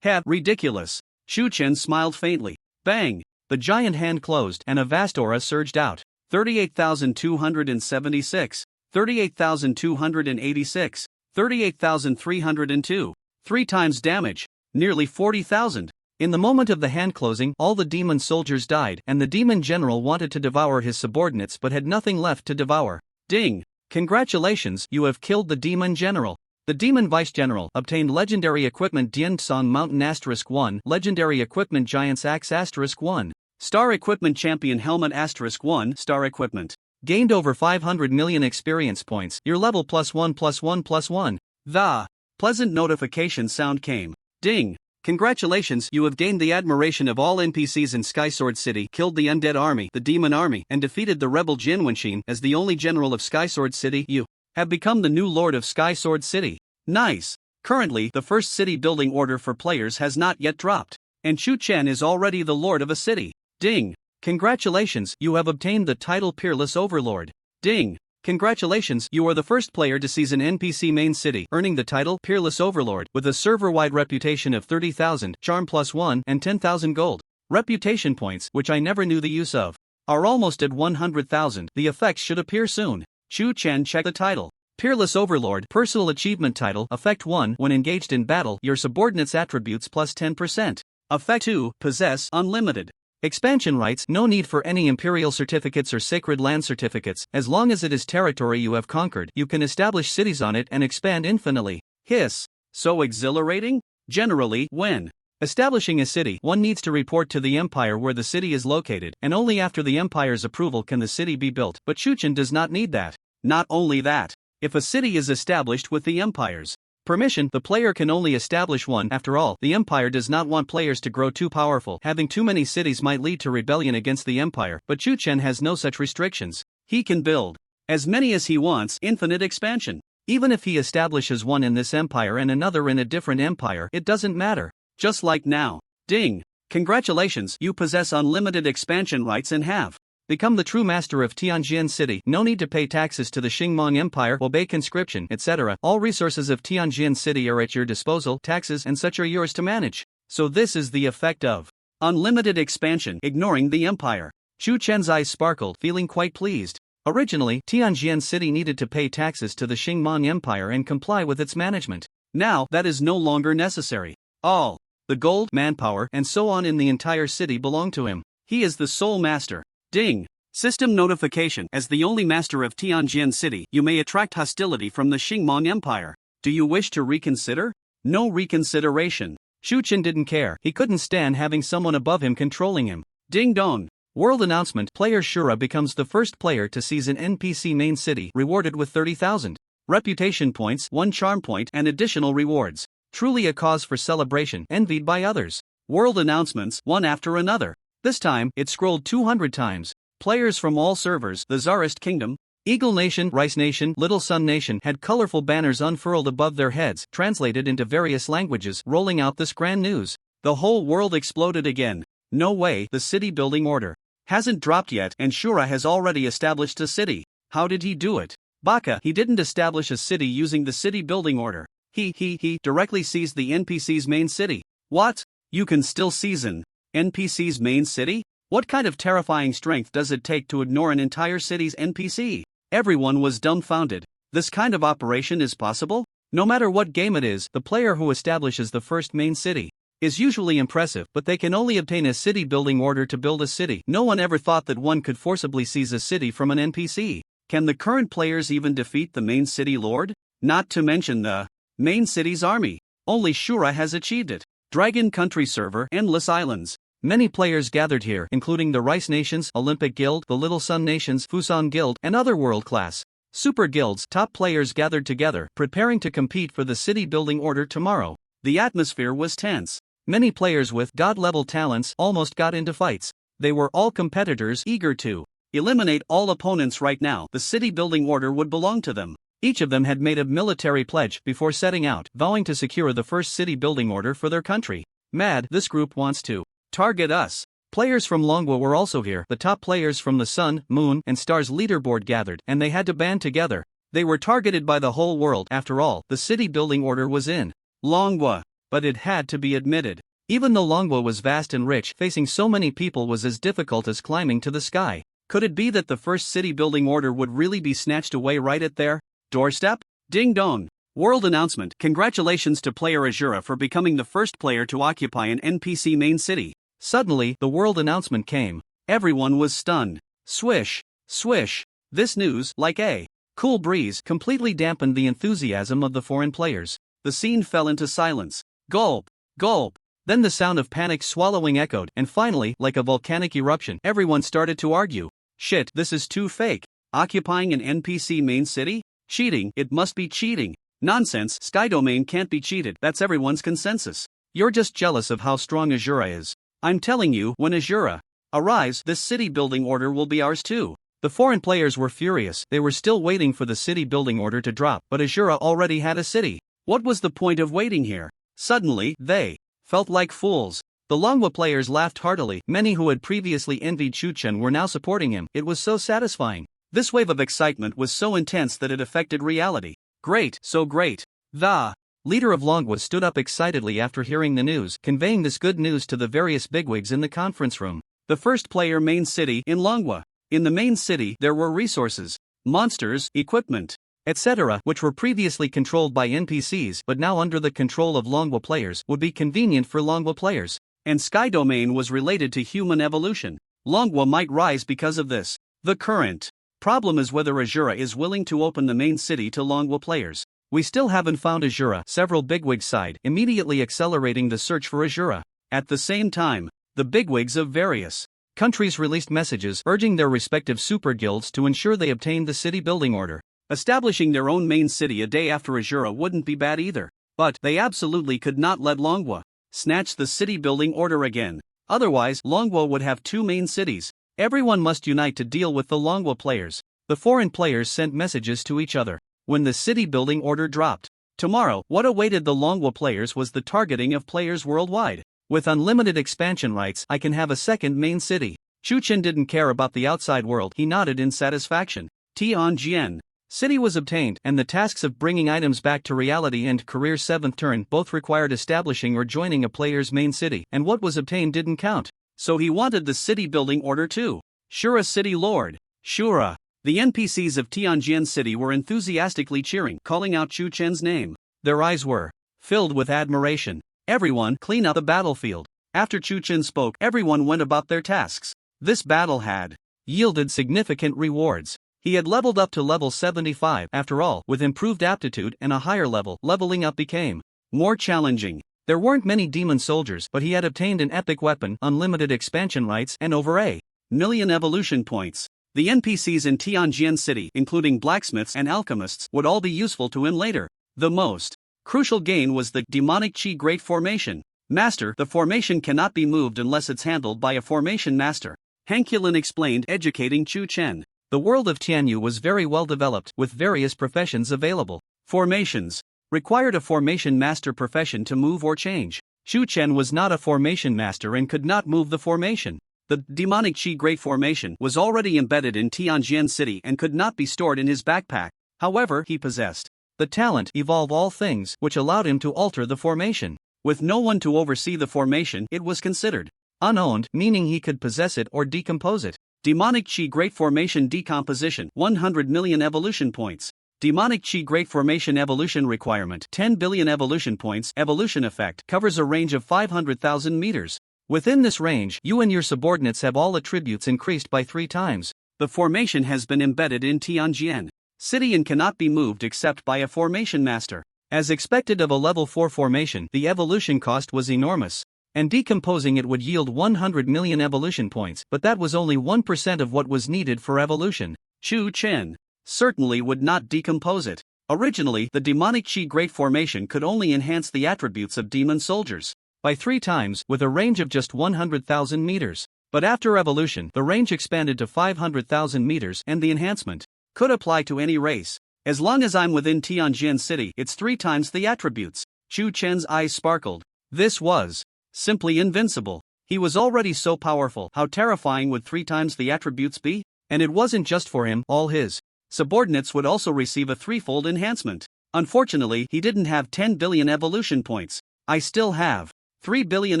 Ridiculous. Shu Chen smiled faintly. Bang! The giant hand closed, and a vast aura surged out. 38,276, 38,286, 38,302. 3 times damage. Nearly 40,000. In the moment of the hand closing, all the demon soldiers died, and the demon general wanted to devour his subordinates but had nothing left to devour. Ding! Congratulations, you have killed the demon general. The demon vice general obtained legendary equipment Dian Mountain *1, legendary equipment Giant's Axe *1, star equipment champion helmet *1, star equipment. Gained over 500 million experience points, your level +1+1+1. The pleasant notification sound came. Ding! Congratulations, you have gained the admiration of all NPCs in Sky Sword City, killed the undead army, the demon army, and defeated the rebel Jin Wenshin. As the only general of Sky Sword City, you have become the new lord of Sky Sword City. Nice. Currently, the first city building order for players has not yet dropped, and Shu Chen is already the lord of a city. Ding! Congratulations, you have obtained the title Peerless Overlord. Ding! Congratulations, you are the first player to seize an NPC main city, earning the title Peerless Overlord, with a server-wide reputation of 30,000, charm +1, and 10,000 gold. Reputation points, which I never knew the use of, are almost at 100,000. The effects should appear soon. Shu Chen checked the title. Peerless Overlord, personal achievement title, effect 1, when engaged in battle, your subordinates attributes +10%. Effect 2, possess unlimited expansion rights, no need for any imperial certificates or sacred land certificates. As long as it is territory you have conquered, you can establish cities on it and expand infinitely. Hiss. So exhilarating? Generally, when establishing a city, one needs to report to the empire where the city is located, and only after the empire's approval can the city be built. But Shu Chen does not need that. Not only that, if a city is established with the empire's Permission: the player can only establish one. After all, the Empire does not want players to grow too powerful. Having too many cities might lead to rebellion against the Empire, but Chu-Chen has no such restrictions. He can build as many as he wants, infinite expansion. Even if he establishes one in this empire and another in a different empire, it doesn't matter. Just like now. Ding! Congratulations, you possess unlimited expansion rights and have become the true master of Tianjin City. No need to pay taxes to the Qingmong Empire, obey conscription, etc. All resources of Tianjin City are at your disposal, taxes and such are yours to manage. So this is the effect of unlimited expansion, ignoring the empire. Chu-Chen's eyes sparkled, feeling quite pleased. Originally, Tianjin City needed to pay taxes to the Qingmong Empire and comply with its management. Now, that is no longer necessary. All the gold, manpower, and so on in the entire city belong to him. He is the sole master. Ding! System notification: as the only master of Tianjin City, you may attract hostility from the Qingmong Empire. Do you wish to reconsider? No reconsideration. Chu-Chen didn't care. He couldn't stand having someone above him controlling him. Ding dong! World announcement: player Shura becomes the first player to seize an NPC main city, rewarded with 30,000 reputation points, 1 charm point, and additional rewards. Truly a cause for celebration, envied by others. World announcements, one after another. This time, it scrolled 200 times. Players from all servers, the Tsarist Kingdom, Eagle Nation, Rice Nation, Little Sun Nation, had colorful banners unfurled above their heads, translated into various languages, rolling out this grand news. The whole world exploded again. No way, the city building order hasn't dropped yet, and Shura has already established a city. How did he do it? Baka, he didn't establish a city using the city building order. He directly seized the NPC's main city. What? You can still seize an NPC's main city? What kind of terrifying strength does it take to ignore an entire city's NPC? Everyone was dumbfounded. This kind of operation is possible? No matter what game it is, the player who establishes the first main city is usually impressive, but they can only obtain a city building order to build a city. No one ever thought that one could forcibly seize a city from an NPC. Can the current players even defeat the main city lord? Not to mention the main city's army. Only Shura has achieved it. Dragon Country server, endless islands. Many players gathered here, including the Rice Nations, Olympic Guild, the Little Sun Nations, Fusan Guild, and other world-class super guilds. Top players gathered together, preparing to compete for the city building order tomorrow. The atmosphere was tense. Many players with god-level talents almost got into fights. They were all competitors, eager to eliminate all opponents right now. The city building order would belong to them. Each of them had made a military pledge before setting out, vowing to secure the first city building order for their country. Mad, this group wants to target us. Players from Longwa were also here. The top players from the Sun, Moon, and Stars leaderboard gathered, and they had to band together. They were targeted by the whole world. After all, the city building order was in Longwa. But it had to be admitted. Even though Longwa was vast and rich, facing so many people was as difficult as climbing to the sky. Could it be that the first city building order would really be snatched away right at their doorstep? Ding dong! World announcement: congratulations to player Azura for becoming the first player to occupy an NPC main city. Suddenly, the world announcement came. Everyone was stunned. Swish, swish. This news, like a cool breeze, completely dampened the enthusiasm of the foreign players. The scene fell into silence. Gulp, gulp. Then the sound of panic swallowing echoed, and finally, like a volcanic eruption, everyone started to argue. Shit, this is too fake. Occupying an NPC main city? Cheating, it must be cheating. Nonsense, Sky Domain can't be cheated, that's everyone's consensus. You're just jealous of how strong Azura is. I'm telling you, when Azura arrives, this city building order will be ours too. The foreign players were furious. They were still waiting for the city building order to drop, but Azura already had a city. What was the point of waiting here? Suddenly, they felt like fools. The Longwa players laughed heartily. Many who had previously envied Chu-Chen were now supporting him. It was so satisfying. This wave of excitement was so intense that it affected reality. Great, so great. The leader of Longwa stood up excitedly after hearing the news, conveying this good news to the various bigwigs in the conference room. The first player main city in Longwa. In the main city, there were resources, monsters, equipment, etc., which were previously controlled by NPCs but now under the control of Longwa players, would be convenient for Longwa players. And Sky Domain was related to human evolution. Longwa might rise because of this. The current problem is whether Azura is willing to open the main city to Longwa players. We still haven't found Azura, several bigwigs sighed, immediately accelerating the search for Azura. At the same time, the bigwigs of various countries released messages urging their respective super guilds to ensure they obtained the city building order. Establishing their own main city a day after Azura wouldn't be bad either. But they absolutely could not let Longhua snatch the city-building order again. Otherwise, Longhua would have two main cities. Everyone must unite to deal with the Longhua players. The foreign players sent messages to each other when the city-building order dropped. Tomorrow, what awaited the Longhua players was the targeting of players worldwide. With unlimited expansion rights, I can have a second main city. Chu Chen didn't care about the outside world, he nodded in satisfaction. Tianjin City was obtained, and the tasks of bringing items back to reality and career's 7th turn both required establishing or joining a player's main city, and what was obtained didn't count. So he wanted the city-building order too. Shura City Lord. Shura. The NPCs of Tianjin City were enthusiastically cheering, calling out Chu Chen's name. Their eyes were filled with admiration. Everyone, clean up the battlefield. After Chu Chen spoke, everyone went about their tasks. This battle had yielded significant rewards. He had leveled up to level 75. After all, with improved aptitude and a higher level, leveling up became more challenging. There weren't many demon soldiers, but he had obtained an epic weapon, unlimited expansion rights, and over a million evolution points. The NPCs in Tianjin City, including blacksmiths and alchemists, would all be useful to him later. The most crucial gain was the demonic chi great formation. Master, the formation cannot be moved unless it's handled by a formation master. Hankulin explained, educating Chu Chen. The world of Tianyu was very well developed, with various professions available. Formations required a formation master profession to move or change. Chu Chen was not a formation master and could not move the formation. The demonic chi great formation was already embedded in Tianjin City and could not be stored in his backpack. However, he possessed the talent evolve all things, which allowed him to alter the formation. With no one to oversee the formation, it was considered unowned, meaning he could possess it or decompose it. Demonic Chi Great Formation Decomposition 100 million evolution points. Demonic Chi Great Formation Evolution Requirement 10 billion evolution points. Evolution effect covers a range of 500,000 meters. Within this range, you and your subordinates have all attributes increased by 3 times. The formation has been embedded in Tianjin City and cannot be moved except by a formation master. As expected of a level 4 formation, the evolution cost was enormous, and decomposing it would yield 100 million evolution points, but that was only 1% of what was needed for evolution. Chu Chen certainly would not decompose it. Originally, the demonic chi great formation could only enhance the attributes of demon soldiers by 3 times, with a range of just 100,000 meters. But after evolution, the range expanded to 500,000 meters, and the enhancement could apply to any race. As long as I'm within Tianjin City, it's 3 times the attributes. Chu Chen's eyes sparkled. This was simply invincible. He was already so powerful, how terrifying would 3 times the attributes be? And it wasn't just for him, all his subordinates would also receive a 3-fold enhancement. Unfortunately, he didn't have 10 billion evolution points. I still have 3 billion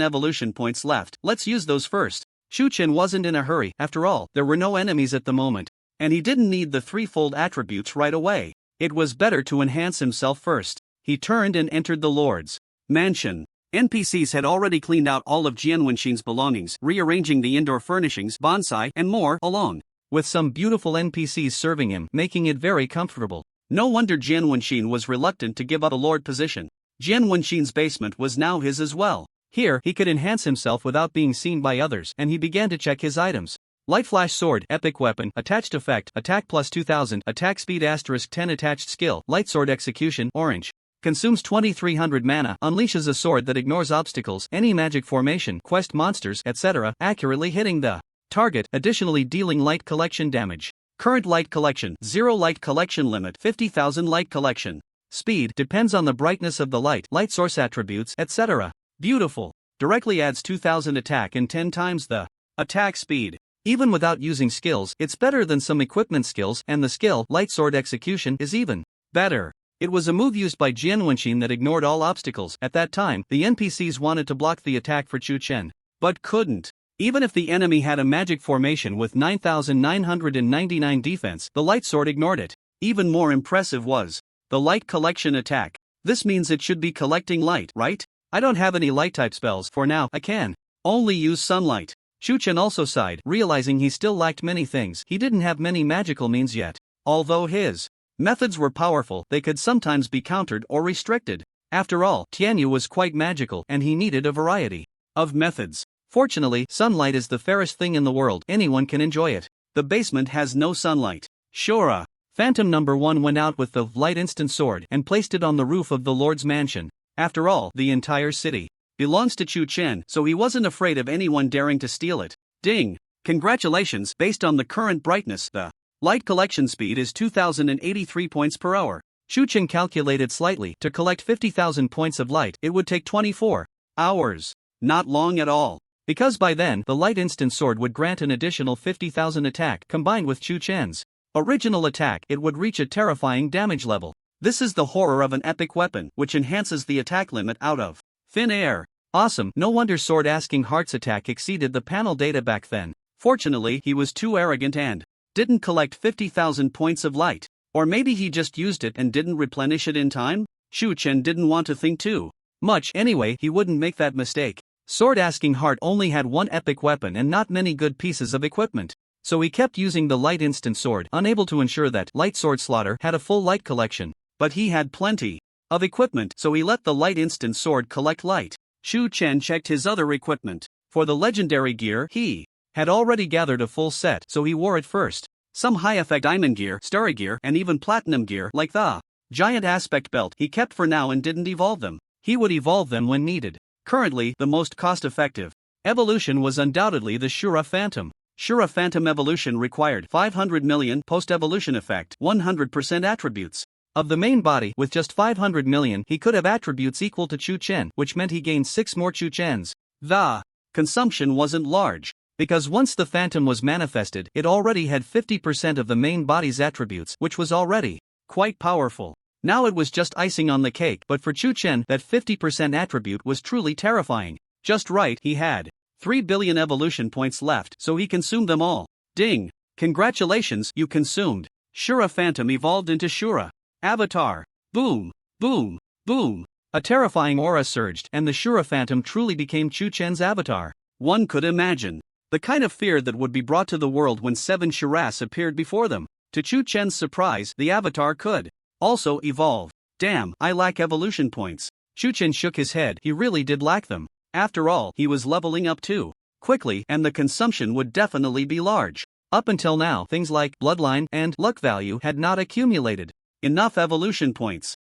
evolution points left, let's use those first. Chu Chen wasn't in a hurry, after all, there were no enemies at the moment, and he didn't need the 3-fold attributes right away. It was better to enhance himself first. He turned and entered the Lord's mansion. NPCs had already cleaned out all of Jian Wenxin's belongings, rearranging the indoor furnishings, bonsai, and more, along with some beautiful NPCs serving him, making it very comfortable. No wonder Jian Wenxin was reluctant to give up the Lord position. Jian Wenxin's basement was now his as well. Here, he could enhance himself without being seen by others, and he began to check his items. Light Flash Sword, Epic Weapon, Attached Effect, Attack plus 2000, Attack Speed *10 Attached Skill, Light Sword Execution, Orange. Consumes 2300 mana, unleashes a sword that ignores obstacles, any magic formation, quest monsters, etc., accurately hitting the target, additionally dealing light collection damage. Current light collection, 0 light collection limit, 50,000 light collection. Speed, depends on the brightness of the light source attributes, etc. Beautiful. Directly adds 2000 attack and 10 times the attack speed. Even without using skills, it's better than some equipment skills, and the skill, Light Sword Execution, is even better. It was a move used by Jian Wenxin that ignored all obstacles. At that time, the NPCs wanted to block the attack for Chu Chen, but couldn't. Even if the enemy had a magic formation with 9,999 defense, the light sword ignored it. Even more impressive was the light collection attack. This means it should be collecting light, right? I don't have any light type spells for now. I can only use sunlight. Chu Chen also sighed, realizing he still lacked many things. He didn't have many magical means yet. Although his methods were powerful, they could sometimes be countered or restricted. After all, Tianyu was quite magical, and he needed a variety of methods. Fortunately, sunlight is the fairest thing in the world. Anyone can enjoy it. The basement has no sunlight. Shura. Phantom number 1 went out with the light instant sword and placed it on the roof of the Lord's mansion. After all, the entire city belongs to Chu Chen, so he wasn't afraid of anyone daring to steal it. Ding! Congratulations, based on the current brightness, the light collection speed is 2083 points per hour. Chu Chen calculated slightly. To collect 50,000 points of light, it would take 24 hours. Not long at all. Because by then, the light instant sword would grant an additional 50,000 attack. Combined with Chu Chen's original attack, it would reach a terrifying damage level. This is the horror of an epic weapon, which enhances the attack limit out of thin air. Awesome, no wonder Sword Asking Heart's attack exceeded the panel data back then. Fortunately, he was too arrogant and didn't collect 50,000 points of light. Or maybe he just used it and didn't replenish it in time? Chu Chen didn't want to think too much anyway, he wouldn't make that mistake. Sword Asking Heart only had one epic weapon and not many good pieces of equipment. So he kept using the light instant sword, unable to ensure that Light Sword Slaughter had a full light collection. But he had plenty of equipment, so he let the light instant sword collect light. Chu Chen checked his other equipment. For the legendary gear, he had already gathered a full set, so he wore it first. Some high-effect diamond gear, starry gear, and even platinum gear like the giant aspect belt he kept for now and didn't evolve them. He would evolve them when needed. Currently, the most cost-effective evolution was undoubtedly the Shura Phantom. Shura Phantom evolution required 500 million post-evolution effect, 100% attributes of the main body. With just 500 million, he could have attributes equal to Chu Chen, which meant he gained 6 more Chu Chens. The consumption wasn't large, because once the Phantom was manifested, it already had 50% of the main body's attributes, which was already quite powerful. Now it was just icing on the cake, but for Chu Chen, that 50% attribute was truly terrifying. Just right, he had 3 billion evolution points left, so he consumed them all. Ding! Congratulations, you consumed. Shura Phantom evolved into Shura Avatar. Boom! Boom! Boom! A terrifying aura surged, and the Shura Phantom truly became Chu Chen's avatar. One could imagine the kind of fear that would be brought to the world when 7 Shuras appeared before them. To Chu Chen's surprise, the avatar could also evolve. Damn, I lack evolution points. Chu Chen shook his head, he really did lack them. After all, he was leveling up too quickly, and the consumption would definitely be large. Up until now, things like bloodline and luck value had not accumulated enough evolution points.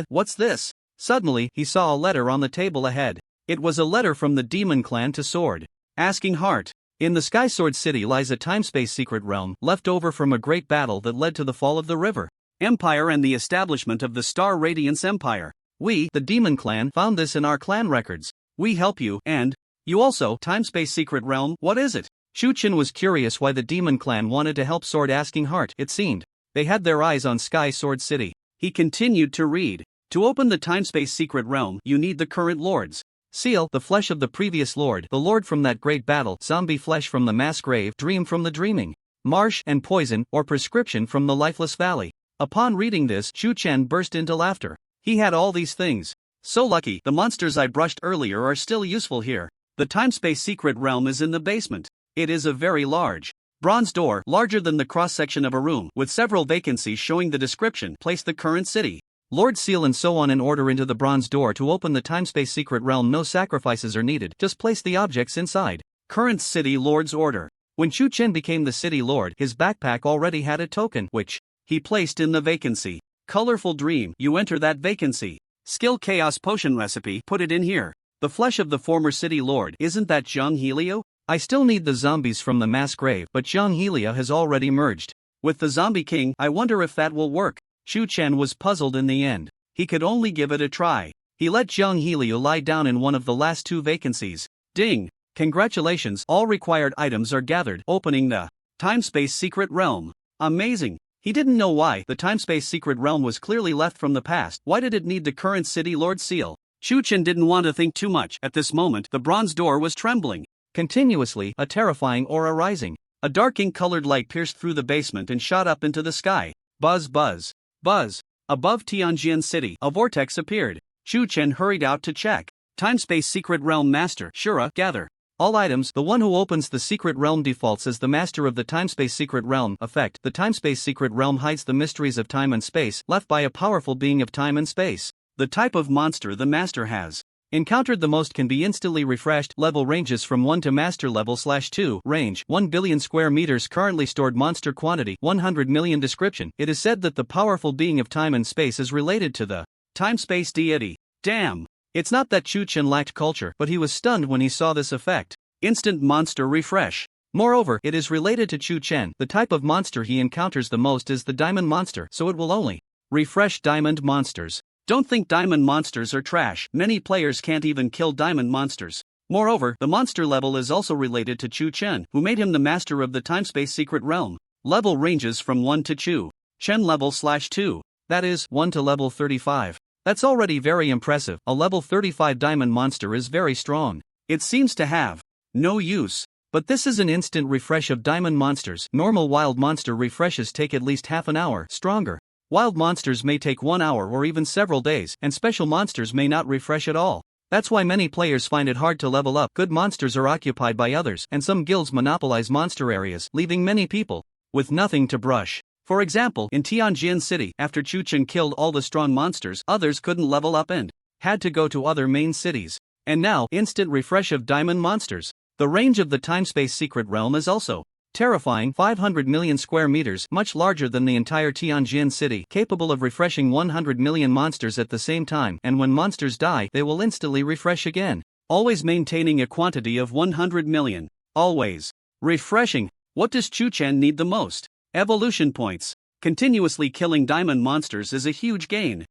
What's this? Suddenly, he saw a letter on the table ahead. It was a letter from the Demon Clan to Sword Asking Heart. In the Sky Sword City lies a time-space secret realm, left over from a great battle that led to the fall of the River Empire and the establishment of the Star Radiance Empire. We, the Demon Clan, found this in our clan records. We help you, and you also. Time-space secret realm, what is it? Chu Chen was curious why the Demon Clan wanted to help Sword Asking Heart. It seemed they had their eyes on Sky Sword City. He continued to read. To open the time-space secret realm, you need the current lord's seal, the flesh of the previous lord, the lord from that great battle, zombie flesh from the mass grave, dream from the dreaming marsh, and poison, or prescription from the lifeless valley. Upon reading this, Chu Chen burst into laughter. He had all these things. So lucky, the monsters I brushed earlier are still useful here. The time-space secret realm is in the basement. It is a very large bronze door, larger than the cross-section of a room, with several vacancies showing the description. Place the current city Lord seal and so on in order into the bronze door. To open the time-space secret realm, no sacrifices are needed, just place the objects inside. Current city lord's order. When Chu Chen became the city lord, his backpack already had a token, which he placed in the vacancy. Colorful dream, you enter that vacancy. Skill chaos potion recipe, put it in here. The flesh of the former city lord, isn't that Zhang Helio? I still need the zombies from the mass grave, but Zhang Helio has already merged with the zombie king. I wonder if that will work. Chu Chen was puzzled in the end. He could only give it a try. He let Zhang Helio lie down in one of the last 2 vacancies. Ding! Congratulations, all required items are gathered. Opening the time-space secret realm. Amazing. He didn't know why. The time-space secret realm was clearly left from the past. Why did it need the current city lord seal? Chu Chen didn't want to think too much. At this moment, the bronze door was trembling continuously, a terrifying aura rising. A dark ink-colored light pierced through the basement and shot up into the sky. Buzz buzz. Buzz. Above Tianjin City, a vortex appeared. Chu Chen hurried out to check. Time-space secret realm master, Shura, gather all items. The one who opens the secret realm defaults as the master of the time-space secret realm. Effect: the time-space secret realm hides the mysteries of time and space, left by a powerful being of time and space. The type of monster the master has encountered the most can be instantly refreshed. Level ranges from 1 to master level /2. Range 1 billion square meters. Currently stored monster quantity 100 million. Description: it is said that the powerful being of time and space is related to the time-space deity. Damn! It's not that Chu Chen lacked culture, but he was stunned when he saw this effect. Instant monster refresh. Moreover, it is related to Chu Chen. The type of monster he encounters the most is the diamond monster, so it will only refresh diamond monsters. Don't think diamond monsters are trash. Many players can't even kill diamond monsters. Moreover, the monster level is also related to Chu Chen, who made him the master of the timespace secret realm. Level ranges from 1 to Chu Chen level /2. That is, 1 to level 35. That's already very impressive. A level 35 diamond monster is very strong. It seems to have no use. But this is an instant refresh of diamond monsters. Normal wild monster refreshes take at least half an hour. Stronger wild monsters may take 1 hour or even several days, and special monsters may not refresh at all. That's why many players find it hard to level up. Good monsters are occupied by others, and some guilds monopolize monster areas, leaving many people with nothing to brush. For example, in Tianjin City, after Chu Chen killed all the strong monsters, others couldn't level up and had to go to other main cities. And now, instant refresh of diamond monsters. The range of the timespace secret realm is also terrifying. 500 million square meters, much larger than the entire Tianjin city, capable of refreshing 100 million monsters at the same time, and when monsters die, they will instantly refresh again. Always maintaining a quantity of 100 million. Always refreshing. What does Chu Chen need the most? Evolution points. Continuously killing diamond monsters is a huge gain.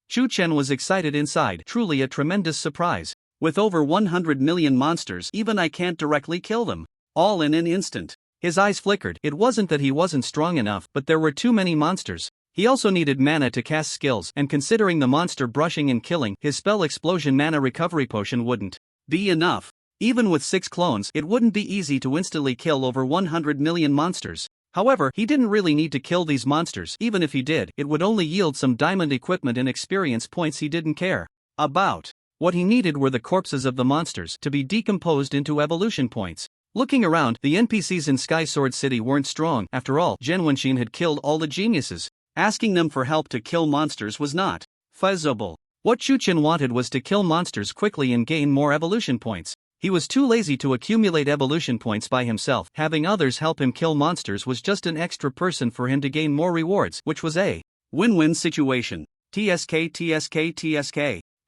Chu Chen was excited inside, truly a tremendous surprise. With over 100 million monsters, even I can't directly kill them. All in an instant. His eyes flickered. It wasn't that he wasn't strong enough, but there were too many monsters. He also needed mana to cast skills, and considering the monster brushing and killing, his spell explosion mana recovery potion wouldn't be enough. Even with 6 clones, it wouldn't be easy to instantly kill over 100 million monsters. However, he didn't really need to kill these monsters. Even if he did, it would only yield some diamond equipment and experience points he didn't care about. What he needed were the corpses of the monsters to be decomposed into evolution points. Looking around, the NPCs in Sky Sword City weren't strong. After all, Zhen Wenxin had killed all the geniuses. Asking them for help to kill monsters was not feasible. What Chu Chen wanted was to kill monsters quickly and gain more evolution points. He was too lazy to accumulate evolution points by himself. Having others help him kill monsters was just an extra person for him to gain more rewards, which was a win-win situation. TSK.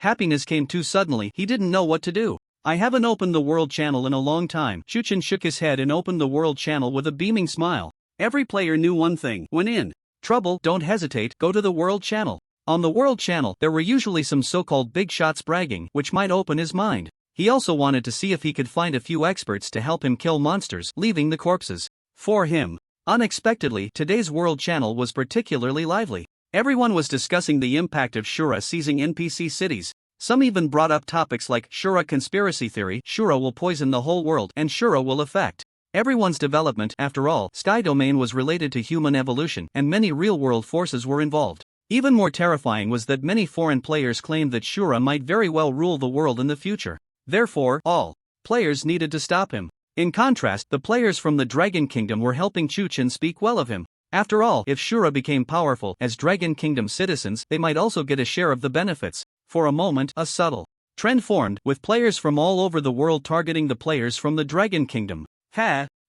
Happiness came too suddenly, he didn't know what to do. I haven't opened the world channel in a long time. Chu Chen shook his head and opened the world channel with a beaming smile. Every player knew one thing: when in trouble, don't hesitate, go to the world channel. On the world channel, there were usually some so-called big shots bragging, which might open his mind. He also wanted to see if he could find a few experts to help him kill monsters, leaving the corpses for him. Unexpectedly, today's world channel was particularly lively. Everyone was discussing the impact of Shura seizing NPC cities. Some even brought up topics like Shura conspiracy theory, Shura will poison the whole world, and Shura will affect everyone's development. After all, Sky Domain was related to human evolution, and many real-world forces were involved. Even more terrifying was that many foreign players claimed that Shura might very well rule the world in the future. Therefore, all players needed to stop him. In contrast, the players from the Dragon Kingdom were helping Chu Chen speak well of him. After all, if Shura became powerful as Dragon Kingdom citizens, they might also get a share of the benefits. For a moment, a subtle trend formed, with players from all over the world targeting the players from the Dragon Kingdom.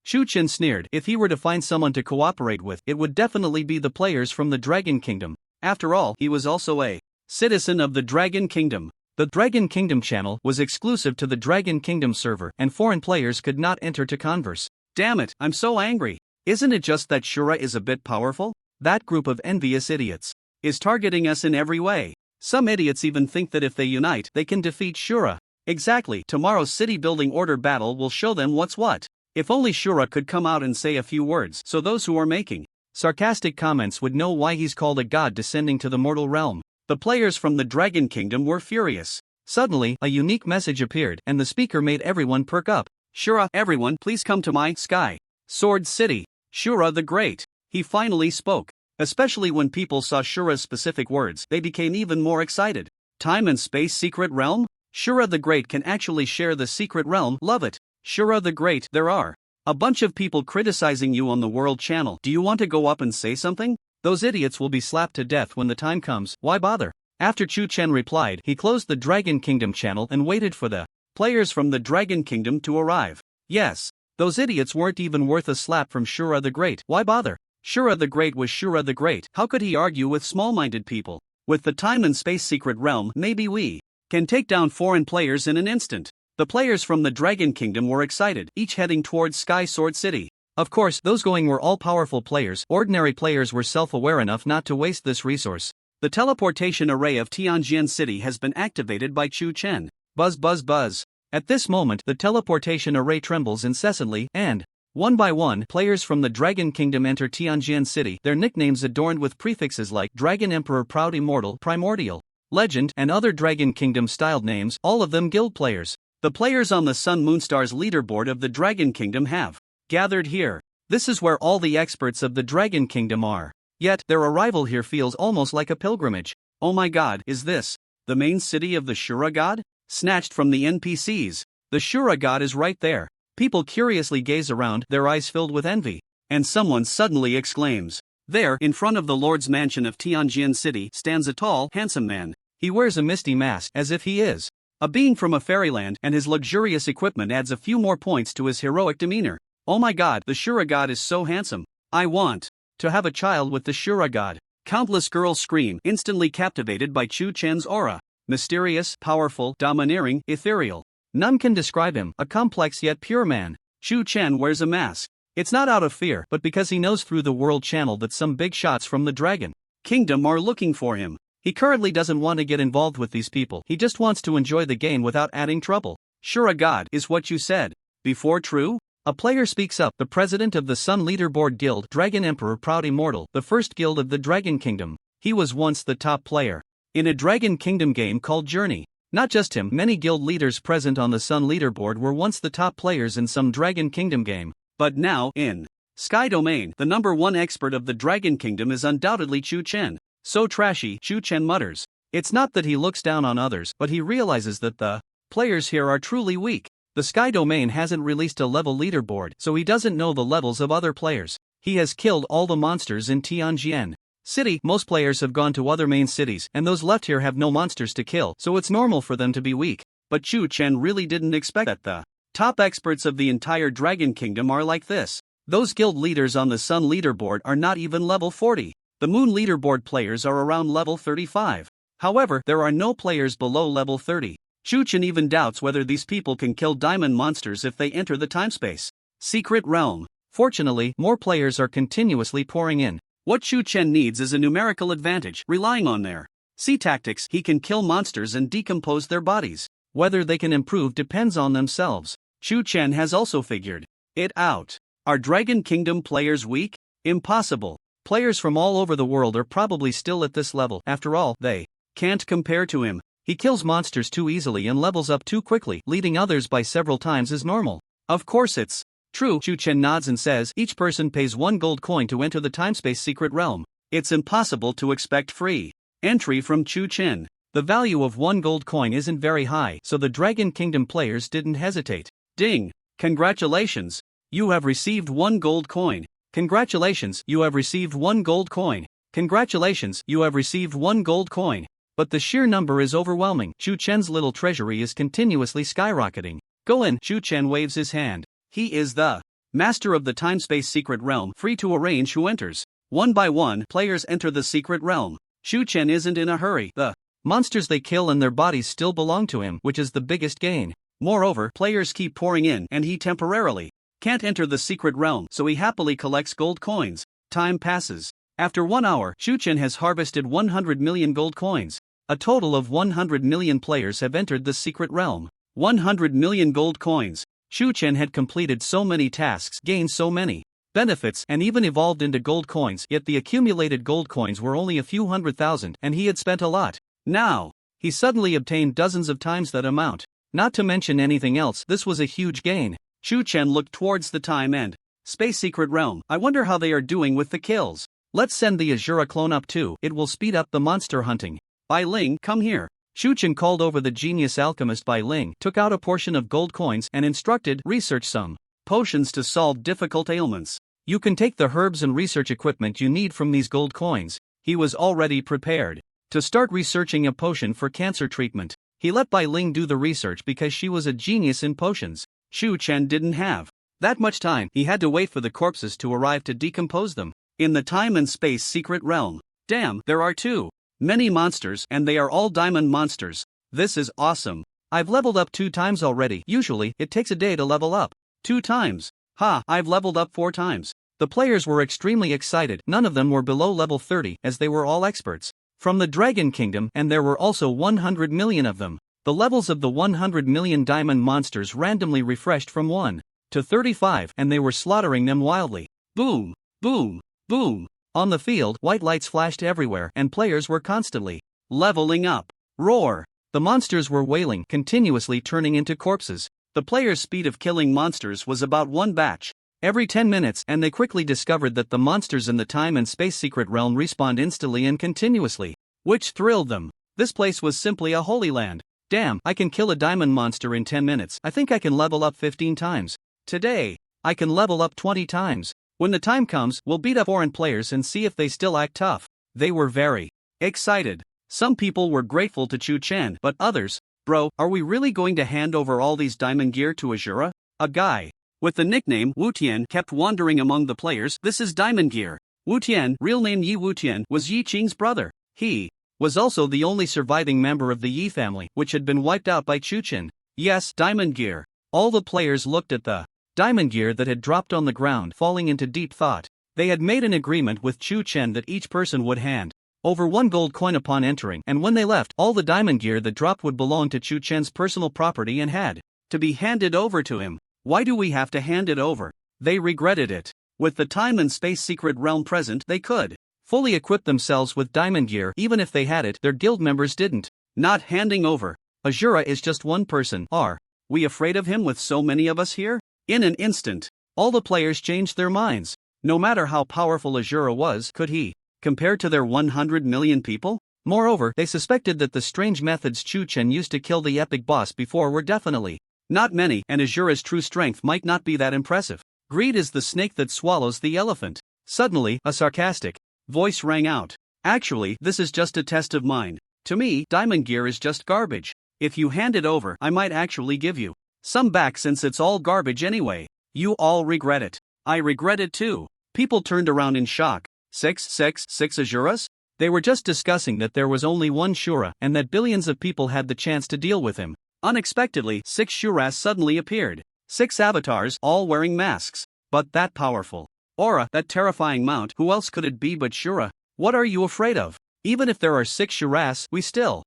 Chu Chen sneered. If he were to find someone to cooperate with, it would definitely be the players from the Dragon Kingdom. After all, he was also a citizen of the Dragon Kingdom. The Dragon Kingdom channel was exclusive to the Dragon Kingdom server, and foreign players could not enter to converse. Damn it, I'm so angry. Isn't it just that Shura is a bit powerful? That group of envious idiots is targeting us in every way. Some idiots even think that if they unite, they can defeat Shura. Exactly, tomorrow's city building order battle will show them what's what. If only Shura could come out and say a few words, so those who are making sarcastic comments would know why he's called a god descending to the mortal realm. The players from the Dragon Kingdom were furious. Suddenly, a unique message appeared, and the speaker made everyone perk up. Shura, everyone, please come to my Sky Sword City. Shura the Great. He finally spoke. Especially when people saw Shura's specific words, they became even more excited. Time and space secret realm? Shura the Great can actually share the secret realm, love it. Shura the Great, there are a bunch of people criticizing you on the world channel. Do you want to go up and say something? Those idiots will be slapped to death when the time comes, why bother? After Chu Chen replied, he closed the Dragon Kingdom channel and waited for the players from the Dragon Kingdom to arrive. Yes, those idiots weren't even worth a slap from Shura the Great, why bother? Shura the Great was Shura the Great, how could he argue with small-minded people? With the time and space secret realm, maybe we can take down foreign players in an instant. The players from the Dragon Kingdom were excited, each heading towards Sky Sword City. Of course, those going were all powerful players. Ordinary players were self-aware enough not to waste this resource. The teleportation array of Tianjin City has been activated by Chu Chen. Buzz buzz buzz. At this moment, the teleportation array trembles incessantly, and, one by one, players from the Dragon Kingdom enter Tianjin City, their nicknames adorned with prefixes like Dragon Emperor, Proud Immortal, Primordial, Legend, and other Dragon Kingdom-styled names, all of them guild players. The players on the Sun Moonstars leaderboard of the Dragon Kingdom have gathered here. This is where all the experts of the Dragon Kingdom are. Yet, their arrival here feels almost like a pilgrimage. Oh my god, is this the main city of the Shura God? Snatched from the NPCs. The Shura God is right there. People curiously gaze around, their eyes filled with envy. And someone suddenly exclaims. There, in front of the Lord's mansion of Tianjin City, stands a tall, handsome man. He wears a misty mask, as if he is a being from a fairyland, and his luxurious equipment adds a few more points to his heroic demeanor. Oh my god, the Shura God is so handsome. I want to have a child with the Shura God. Countless girls scream, instantly captivated by Chu Chen's aura. Mysterious, powerful, domineering, ethereal. None can describe him, a complex yet pure man. Chu Chen wears a mask. It's not out of fear, but because he knows through the world channel that some big shots from the Dragon Kingdom are looking for him. He currently doesn't want to get involved with these people, he just wants to enjoy the game without adding trouble. Shura God, is what you said before true? A player speaks up, the president of the Sun Leaderboard Guild, Dragon Emperor, Proud Immortal, the first guild of the Dragon Kingdom. He was once the top player in a Dragon Kingdom game called Journey. Not just him, many guild leaders present on the Sun Leaderboard were once the top players in some Dragon Kingdom game. But now, in Sky Domain, the number one expert of the Dragon Kingdom is undoubtedly Chu Chen. So trashy, Chu Chen mutters. It's not that he looks down on others, but he realizes that the players here are truly weak. The Sky Domain hasn't released a level leaderboard, so he doesn't know the levels of other players. He has killed all the monsters in Tianjin City. Most players have gone to other main cities, and those left here have no monsters to kill, so it's normal for them to be weak. But Chu Chen really didn't expect that the top experts of the entire Dragon Kingdom are like this. Those guild leaders on the Sun leaderboard are not even level 40. The Moon leaderboard players are around level 35. However, there are no players below level 30. Chu Chen even doubts whether these people can kill diamond monsters if they enter the timespace secret realm. Fortunately, more players are continuously pouring in. What Chu Chen needs is a numerical advantage. Relying on their C tactics, he can kill monsters and decompose their bodies. Whether they can improve depends on themselves. Chu Chen has also figured it out. Are Dragon Kingdom players weak? Impossible. Players from all over the world are probably still at this level. After all, they can't compare to him. He kills monsters too easily and levels up too quickly, leading others by several times as normal. Of course it's true. Chu Chen nods and says, each person pays 1 gold coin to enter the timespace secret realm. It's impossible to expect free entry from Chu Chen. The value of 1 gold coin isn't very high, so the Dragon Kingdom players didn't hesitate. Ding! Congratulations! You have received 1 gold coin. Congratulations, you have received 1 gold coin. Congratulations, you have received 1 gold coin. But the sheer number is overwhelming. Chu Chen's little treasury is continuously skyrocketing. Go in. Chu Chen waves his hand. He is the master of the timespace secret realm, free to arrange who enters. One by one, players enter the secret realm. Chu Chen isn't in a hurry. The monsters they kill and their bodies still belong to him, which is the biggest gain. Moreover, players keep pouring in, and he temporarily can't enter the secret realm, so he happily collects gold coins. Time passes. After 1 hour, Chu Chen has harvested 100 million gold coins. A total of 100 million players have entered the secret realm. 100 million gold coins. Chu Chen had completed so many tasks, gained so many benefits, and even evolved into gold coins, yet the accumulated gold coins were only a few 100,000, and he had spent a lot. Now, he suddenly obtained dozens of times that amount. Not to mention anything else, this was a huge gain. Chu Chen looked towards the time and space secret realm. I wonder how they are doing with the kills. Let's send the Azura clone up too, it will speed up the monster hunting. Bai Ling, come here. Chu Chen called over the genius alchemist Bai Ling, took out a portion of gold coins and instructed, research some potions to solve difficult ailments. You can take the herbs and research equipment you need from these gold coins. He was already prepared to start researching a potion for cancer treatment. He let Bai Ling do the research because she was a genius in potions. Chu Chen didn't have that much time. He had to wait for the corpses to arrive to decompose them. In the time and space secret realm. Damn, there are too many monsters, and they are all diamond monsters. This is awesome. I've leveled up 2 times already. Usually, it takes a day to level up. 2 times. Ha, I've leveled up 4 times. The players were extremely excited. None of them were below level 30, as they were all experts from the Dragon Kingdom, and there were also 100 million of them. The levels of the 100 million diamond monsters randomly refreshed from 1 to 35, and they were slaughtering them wildly. Boom, boom, boom. On the field, white lights flashed everywhere, and players were constantly leveling up. Roar! The monsters were wailing, continuously turning into corpses. The players' speed of killing monsters was about 1 batch every 10 minutes, and they quickly discovered that the monsters in the time and space secret realm respawned instantly and continuously, which thrilled them. This place was simply a holy land. Damn, I can kill a diamond monster in 10 minutes. I think I can level up 15 times. Today, I can level up 20 times. When the time comes, we'll beat up foreign players and see if they still act tough. They were very excited. Some people were grateful to Chu Chen, but others, bro, are we really going to hand over all these diamond gear to Azura? A guy with the nickname Wu Tian kept wandering among the players. This is diamond gear. Wu Tian, real name Yi Wu Tian, was Yi Qing's brother. He was also the only surviving member of the Yi family, which had been wiped out by Chu Chen. Yes, diamond gear. All the players looked at the diamond gear that had dropped on the ground, falling into deep thought. They had made an agreement with Chu Chen that each person would hand over 1 gold coin upon entering, and when they left, all the diamond gear that dropped would belong to Chu Chen's personal property and had to be handed over to him. Why do we have to hand it over? They regretted it. With the time and space secret realm present, they could fully equip themselves with diamond gear. Even if they had it, their guild members didn't. Not handing over. Azura is just one person. Are we afraid of him with so many of us here? In an instant, all the players changed their minds. No matter how powerful Azura was, could he compare to their 100 million people? Moreover, they suspected that the strange methods Chu Chen used to kill the epic boss before were definitely not many, and Azura's true strength might not be that impressive. Greed is the snake that swallows the elephant. Suddenly, a sarcastic voice rang out. Actually, this is just a test of mine. To me, diamond gear is just garbage. If you hand it over, I might actually give you some back since it's all garbage anyway. You all regret it. I regret it too. People turned around in shock. 6 Azuras? They were just discussing that there was only one Shura, and that billions of people had the chance to deal with him. Unexpectedly, 6 Shuras suddenly appeared. 6 avatars, all wearing masks. But that powerful aura, that terrifying mount, who else could it be but Shura? What are you afraid of? Even if there are 6 Shuras, we still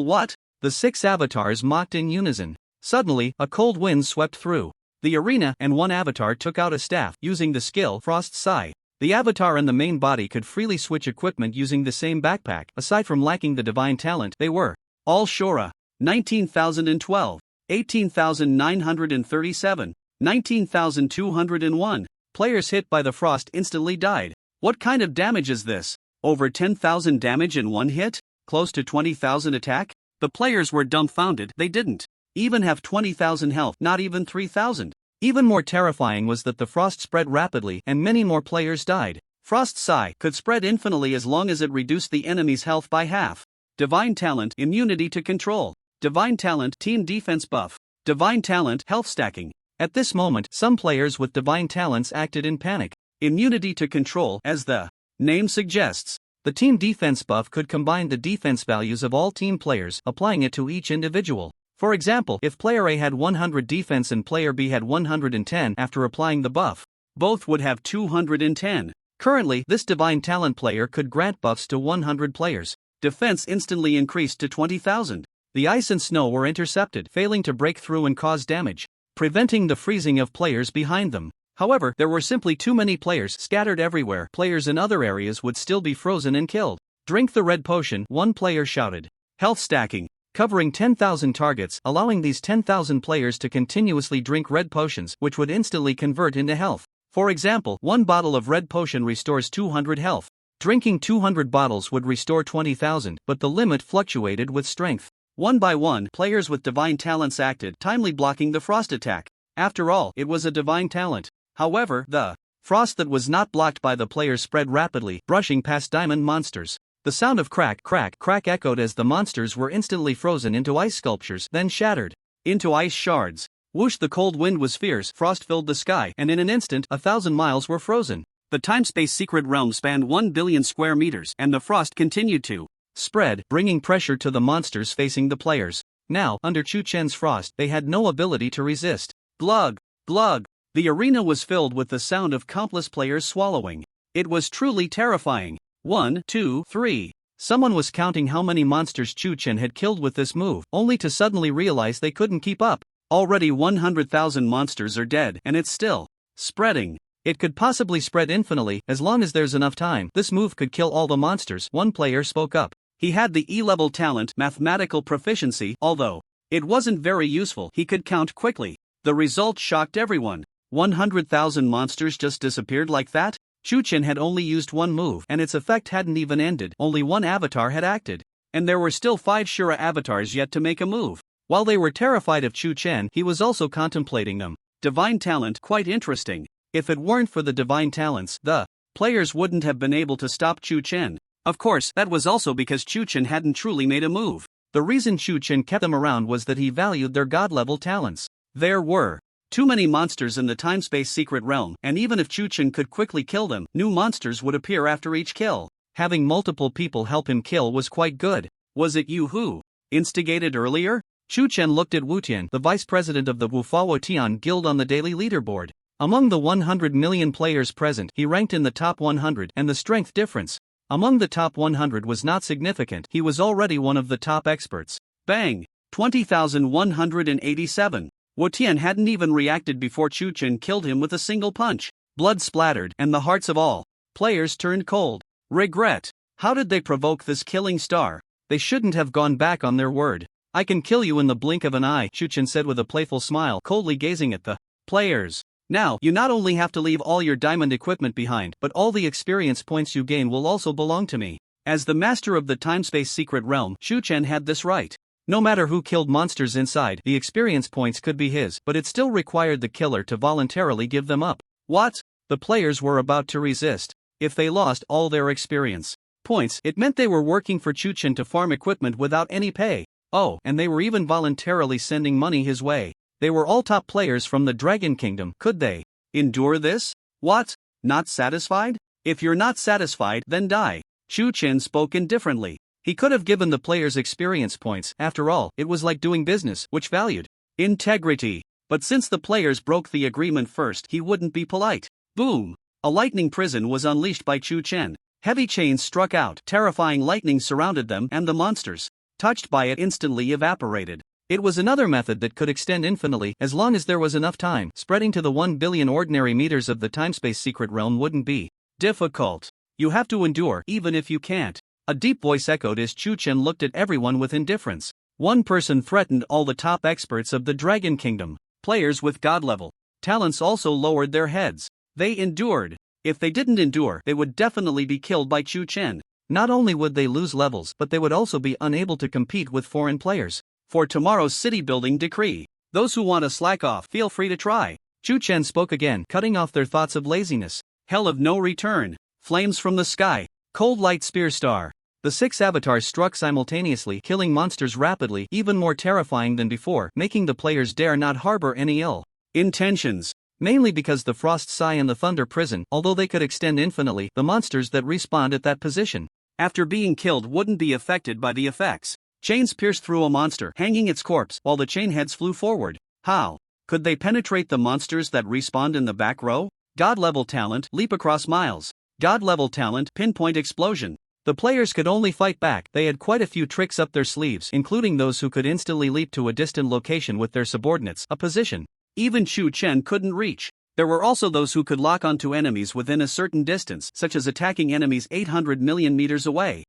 what? The 6 avatars mocked in unison. Suddenly, a cold wind swept through the arena, and one avatar took out a staff, using the skill Frost Sai. The avatar and the main body could freely switch equipment using the same backpack. Aside from lacking the divine talent, they were all Shura. 19,012, 18,937, 19,201. Players hit by the frost instantly died. What kind of damage is this? Over 10,000 damage in one hit? Close to 20,000 attack? The players were dumbfounded. They didn't even have 20,000 health, not even 3,000. Even more terrifying was that the frost spread rapidly and many more players died. Frost Sai could spread infinitely as long as it reduced the enemy's health by half. Divine talent, immunity to control. Divine talent, team defense buff. Divine talent, health stacking. At this moment, some players with divine talents acted in panic. Immunity to control, as the name suggests. The team defense buff could combine the defense values of all team players, applying it to each individual. For example, if player A had 100 defense and player B had 110 after applying the buff, both would have 210. Currently, this divine talent player could grant buffs to 100 players. Defense instantly increased to 20,000. The ice and snow were intercepted, failing to break through and cause damage, preventing the freezing of players behind them. However, there were simply too many players scattered everywhere. Players in other areas would still be frozen and killed. Drink the red potion, one player shouted. Health stacking, covering 10,000 targets, allowing these 10,000 players to continuously drink red potions, which would instantly convert into health. For example, one bottle of red potion restores 200 health. Drinking 200 bottles would restore 20,000, but the limit fluctuated with strength. One by one, players with divine talents acted, timely blocking the frost attack. After all, it was a divine talent. However, the frost that was not blocked by the players spread rapidly, brushing past diamond monsters. The sound of crack, crack, crack echoed as the monsters were instantly frozen into ice sculptures, then shattered into ice shards. Whoosh, the cold wind was fierce, frost filled the sky, and in an instant, 1,000 miles were frozen. The time-space secret realm spanned 1 billion square meters, and the frost continued to spread, bringing pressure to the monsters facing the players. Now, under Chu Chen's frost, they had no ability to resist. Glug, glug. The arena was filled with the sound of countless players swallowing. It was truly terrifying. 1, 2, 3. Someone was counting how many monsters Chu Chen had killed with this move, only to suddenly realize they couldn't keep up. Already 100,000 monsters are dead, and it's still spreading. It could possibly spread infinitely, as long as there's enough time. This move could kill all the monsters, one player spoke up. He had the E-level talent, mathematical proficiency, although it wasn't very useful. He could count quickly. The result shocked everyone. 100,000 monsters just disappeared like that? Chu Chen had only used one move, and its effect hadn't even ended. Only one avatar had acted. And there were still 5 Shura avatars yet to make a move. While they were terrified of Chu Chen, he was also contemplating them. Divine talent, quite interesting. If it weren't for the divine talents, the players wouldn't have been able to stop Chu Chen. Of course, that was also because Chu Chen hadn't truly made a move. The reason Chu Chen kept them around was that he valued their god-level talents. There were too many monsters in the time-space secret realm, and even if Chu Chen could quickly kill them, new monsters would appear after each kill. Having multiple people help him kill was quite good. Was it you who instigated earlier? Chu Chen looked at Wu Tian, the vice president of the Wufawo Tian Guild, on the daily leaderboard. Among the 100 million players present, he ranked in the top 100, and the strength difference among the top 100 was not significant. He was already one of the top experts. Bang! 20,187. Wu Tian hadn't even reacted before Chu Chen killed him with a single punch. Blood splattered, and the hearts of all players turned cold. Regret. How did they provoke this killing star? They shouldn't have gone back on their word. I can kill you in the blink of an eye, Chu Chen said with a playful smile, coldly gazing at the players. Now, you not only have to leave all your diamond equipment behind, but all the experience points you gain will also belong to me. As the master of the time-space secret realm, Chu Chen had this right. No matter who killed monsters inside, the experience points could be his, but it still required the killer to voluntarily give them up. What? The players were about to resist. If they lost all their experience points, it meant they were working for Chu Chen to farm equipment without any pay. Oh, and they were even voluntarily sending money his way. They were all top players from the Dragon Kingdom. Could they endure this? What? Not satisfied? If you're not satisfied, then die. Chu Chen spoke indifferently. He could have given the players experience points. After all, it was like doing business, which valued integrity. But since the players broke the agreement first, he wouldn't be polite. Boom! A lightning prison was unleashed by Chu Chen. Heavy chains struck out. Terrifying lightning surrounded them, and the monsters, touched by it, instantly evaporated. It was another method that could extend infinitely, as long as there was enough time. Spreading to the 1 billion ordinary meters of the timespace secret realm wouldn't be difficult. You have to endure, even if you can't. A deep voice echoed as Chu Chen looked at everyone with indifference. One person threatened all the top experts of the Dragon Kingdom. Players with god-level talents also lowered their heads. They endured. If they didn't endure, they would definitely be killed by Chu Chen. Not only would they lose levels, but they would also be unable to compete with foreign players. For tomorrow's city-building decree, those who want to slack off, feel free to try. Chu Chen spoke again, cutting off their thoughts of laziness. Hell of no return. Flames from the sky. Cold light spear star. The 6 avatars struck simultaneously, killing monsters rapidly, even more terrifying than before, making the players dare not harbor any ill intentions. Mainly because the Frost Sai and the Thunder Prison, although they could extend infinitely, the monsters that respawned at that position, after being killed, wouldn't be affected by the effects. Chains pierced through a monster, hanging its corpse, while the chain heads flew forward. How could they penetrate the monsters that respawned in the back row? God-level talent, leap across miles. God-level talent, pinpoint explosion. The players could only fight back. They had quite a few tricks up their sleeves, including those who could instantly leap to a distant location with their subordinates, a position even Chu Chen couldn't reach. There were also those who could lock onto enemies within a certain distance, such as attacking enemies 800 million meters away.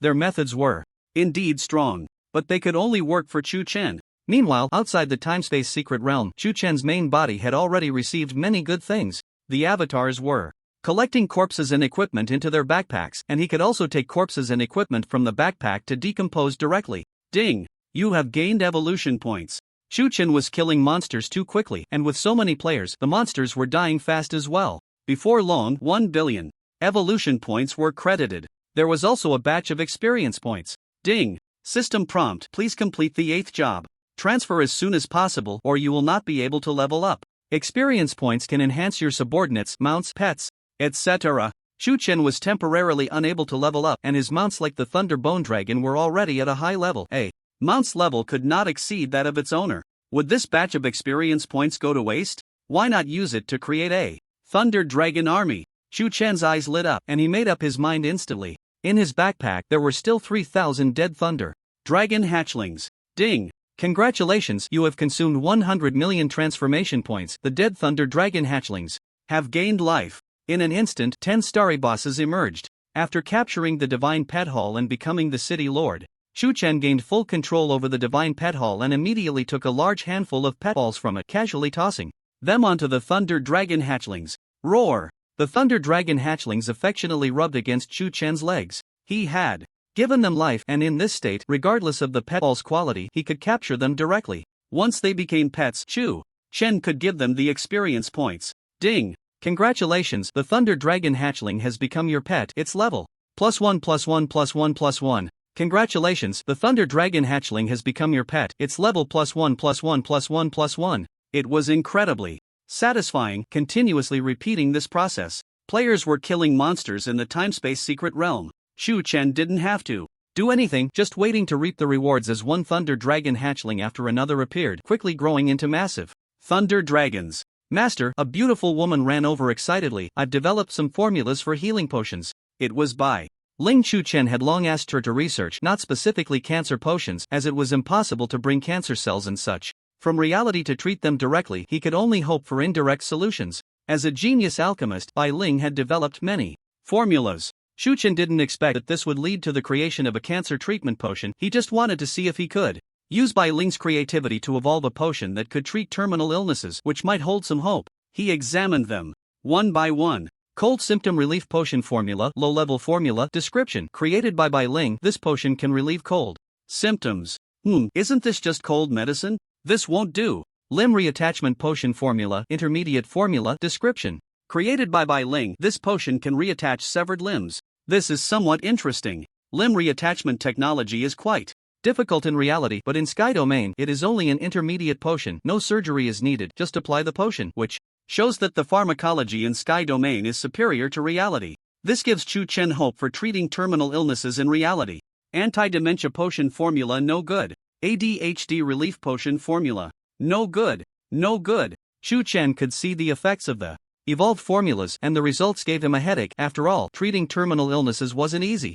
Their methods were indeed strong, but they could only work for Chu Chen. Meanwhile, outside the time-space secret realm, Chu Chen's main body had already received many good things. The avatars were collecting corpses and equipment into their backpacks, and he could also take corpses and equipment from the backpack to decompose directly. Ding! You have gained evolution points. Chu Chen was killing monsters too quickly, and with so many players, the monsters were dying fast as well. Before long, 1 billion evolution points were credited. There was also a batch of experience points. Ding! System prompt, please complete the 8th job. Transfer as soon as possible or you will not be able to level up. Experience points can enhance your subordinates, mounts, pets, etc. Shu Chen was temporarily unable to level up, and his mounts like the Thunder Bone Dragon were already at a high level. A mount's level could not exceed that of its owner. Would this batch of experience points go to waste? Why not use it to create a Thunder Dragon army? Shu Chen's eyes lit up, and he made up his mind instantly. In his backpack there were still 3,000 dead Thunder Dragon hatchlings. Ding! Congratulations, you have consumed 100 million transformation points. The dead Thunder Dragon hatchlings have gained life. In an instant, 10 starry bosses emerged. After capturing the Divine Pet Hall and becoming the city lord, Shu Chen gained full control over the Divine Pet Hall and immediately took a large handful of pet balls from it, casually tossing them onto the Thunder Dragon hatchlings. Roar! The Thunder Dragon hatchlings affectionately rubbed against Shu Chen's legs. He had given them life, and in this state, regardless of the pet ball's quality, he could capture them directly. Once they became pets, Shu Chen could give them the experience points. Ding! Congratulations, the Thunder Dragon hatchling has become your pet. Its level +1 +1 +1 +1. Congratulations, the Thunder Dragon hatchling has become your pet. Its level +1 +1 +1 +1. It was incredibly satisfying, continuously repeating this process. Players were killing monsters in the time-space secret realm. Shu Chen didn't have to do anything, just waiting to reap the rewards as one Thunder Dragon hatchling after another appeared, quickly growing into massive Thunder Dragons. Master, a beautiful woman ran over excitedly. I've developed some formulas for healing potions. It was by Ling. Shu Chen had long asked her to research, not specifically cancer potions, as it was impossible to bring cancer cells and such from reality to treat them directly. He could only hope for indirect solutions. As a genius alchemist, Bai Ling had developed many formulas. Shu Chen didn't expect that this would lead to the creation of a cancer treatment potion. He just wanted to see if he could use Bai Ling's creativity to evolve a potion that could treat terminal illnesses, which might hold some hope. He examined them one by one. Cold symptom relief potion formula, low-level formula. Description: created by Bai Ling, this potion can relieve cold symptoms. Isn't this just cold medicine? This won't do. Limb reattachment potion formula, intermediate formula. Description: created by Bai Ling, this potion can reattach severed limbs. This is somewhat interesting. Limb reattachment technology is quite difficult in reality, but in Sky Domain, it is only an intermediate potion. No surgery is needed, just apply the potion, which shows that the pharmacology in Sky Domain is superior to reality. This gives Shu Chen hope for treating terminal illnesses in reality. Anti-dementia potion formula, no good. ADHD relief potion formula, no good. No good. Shu Chen could see the effects of the evolved formulas, and the results gave him a headache. After all, treating terminal illnesses wasn't easy.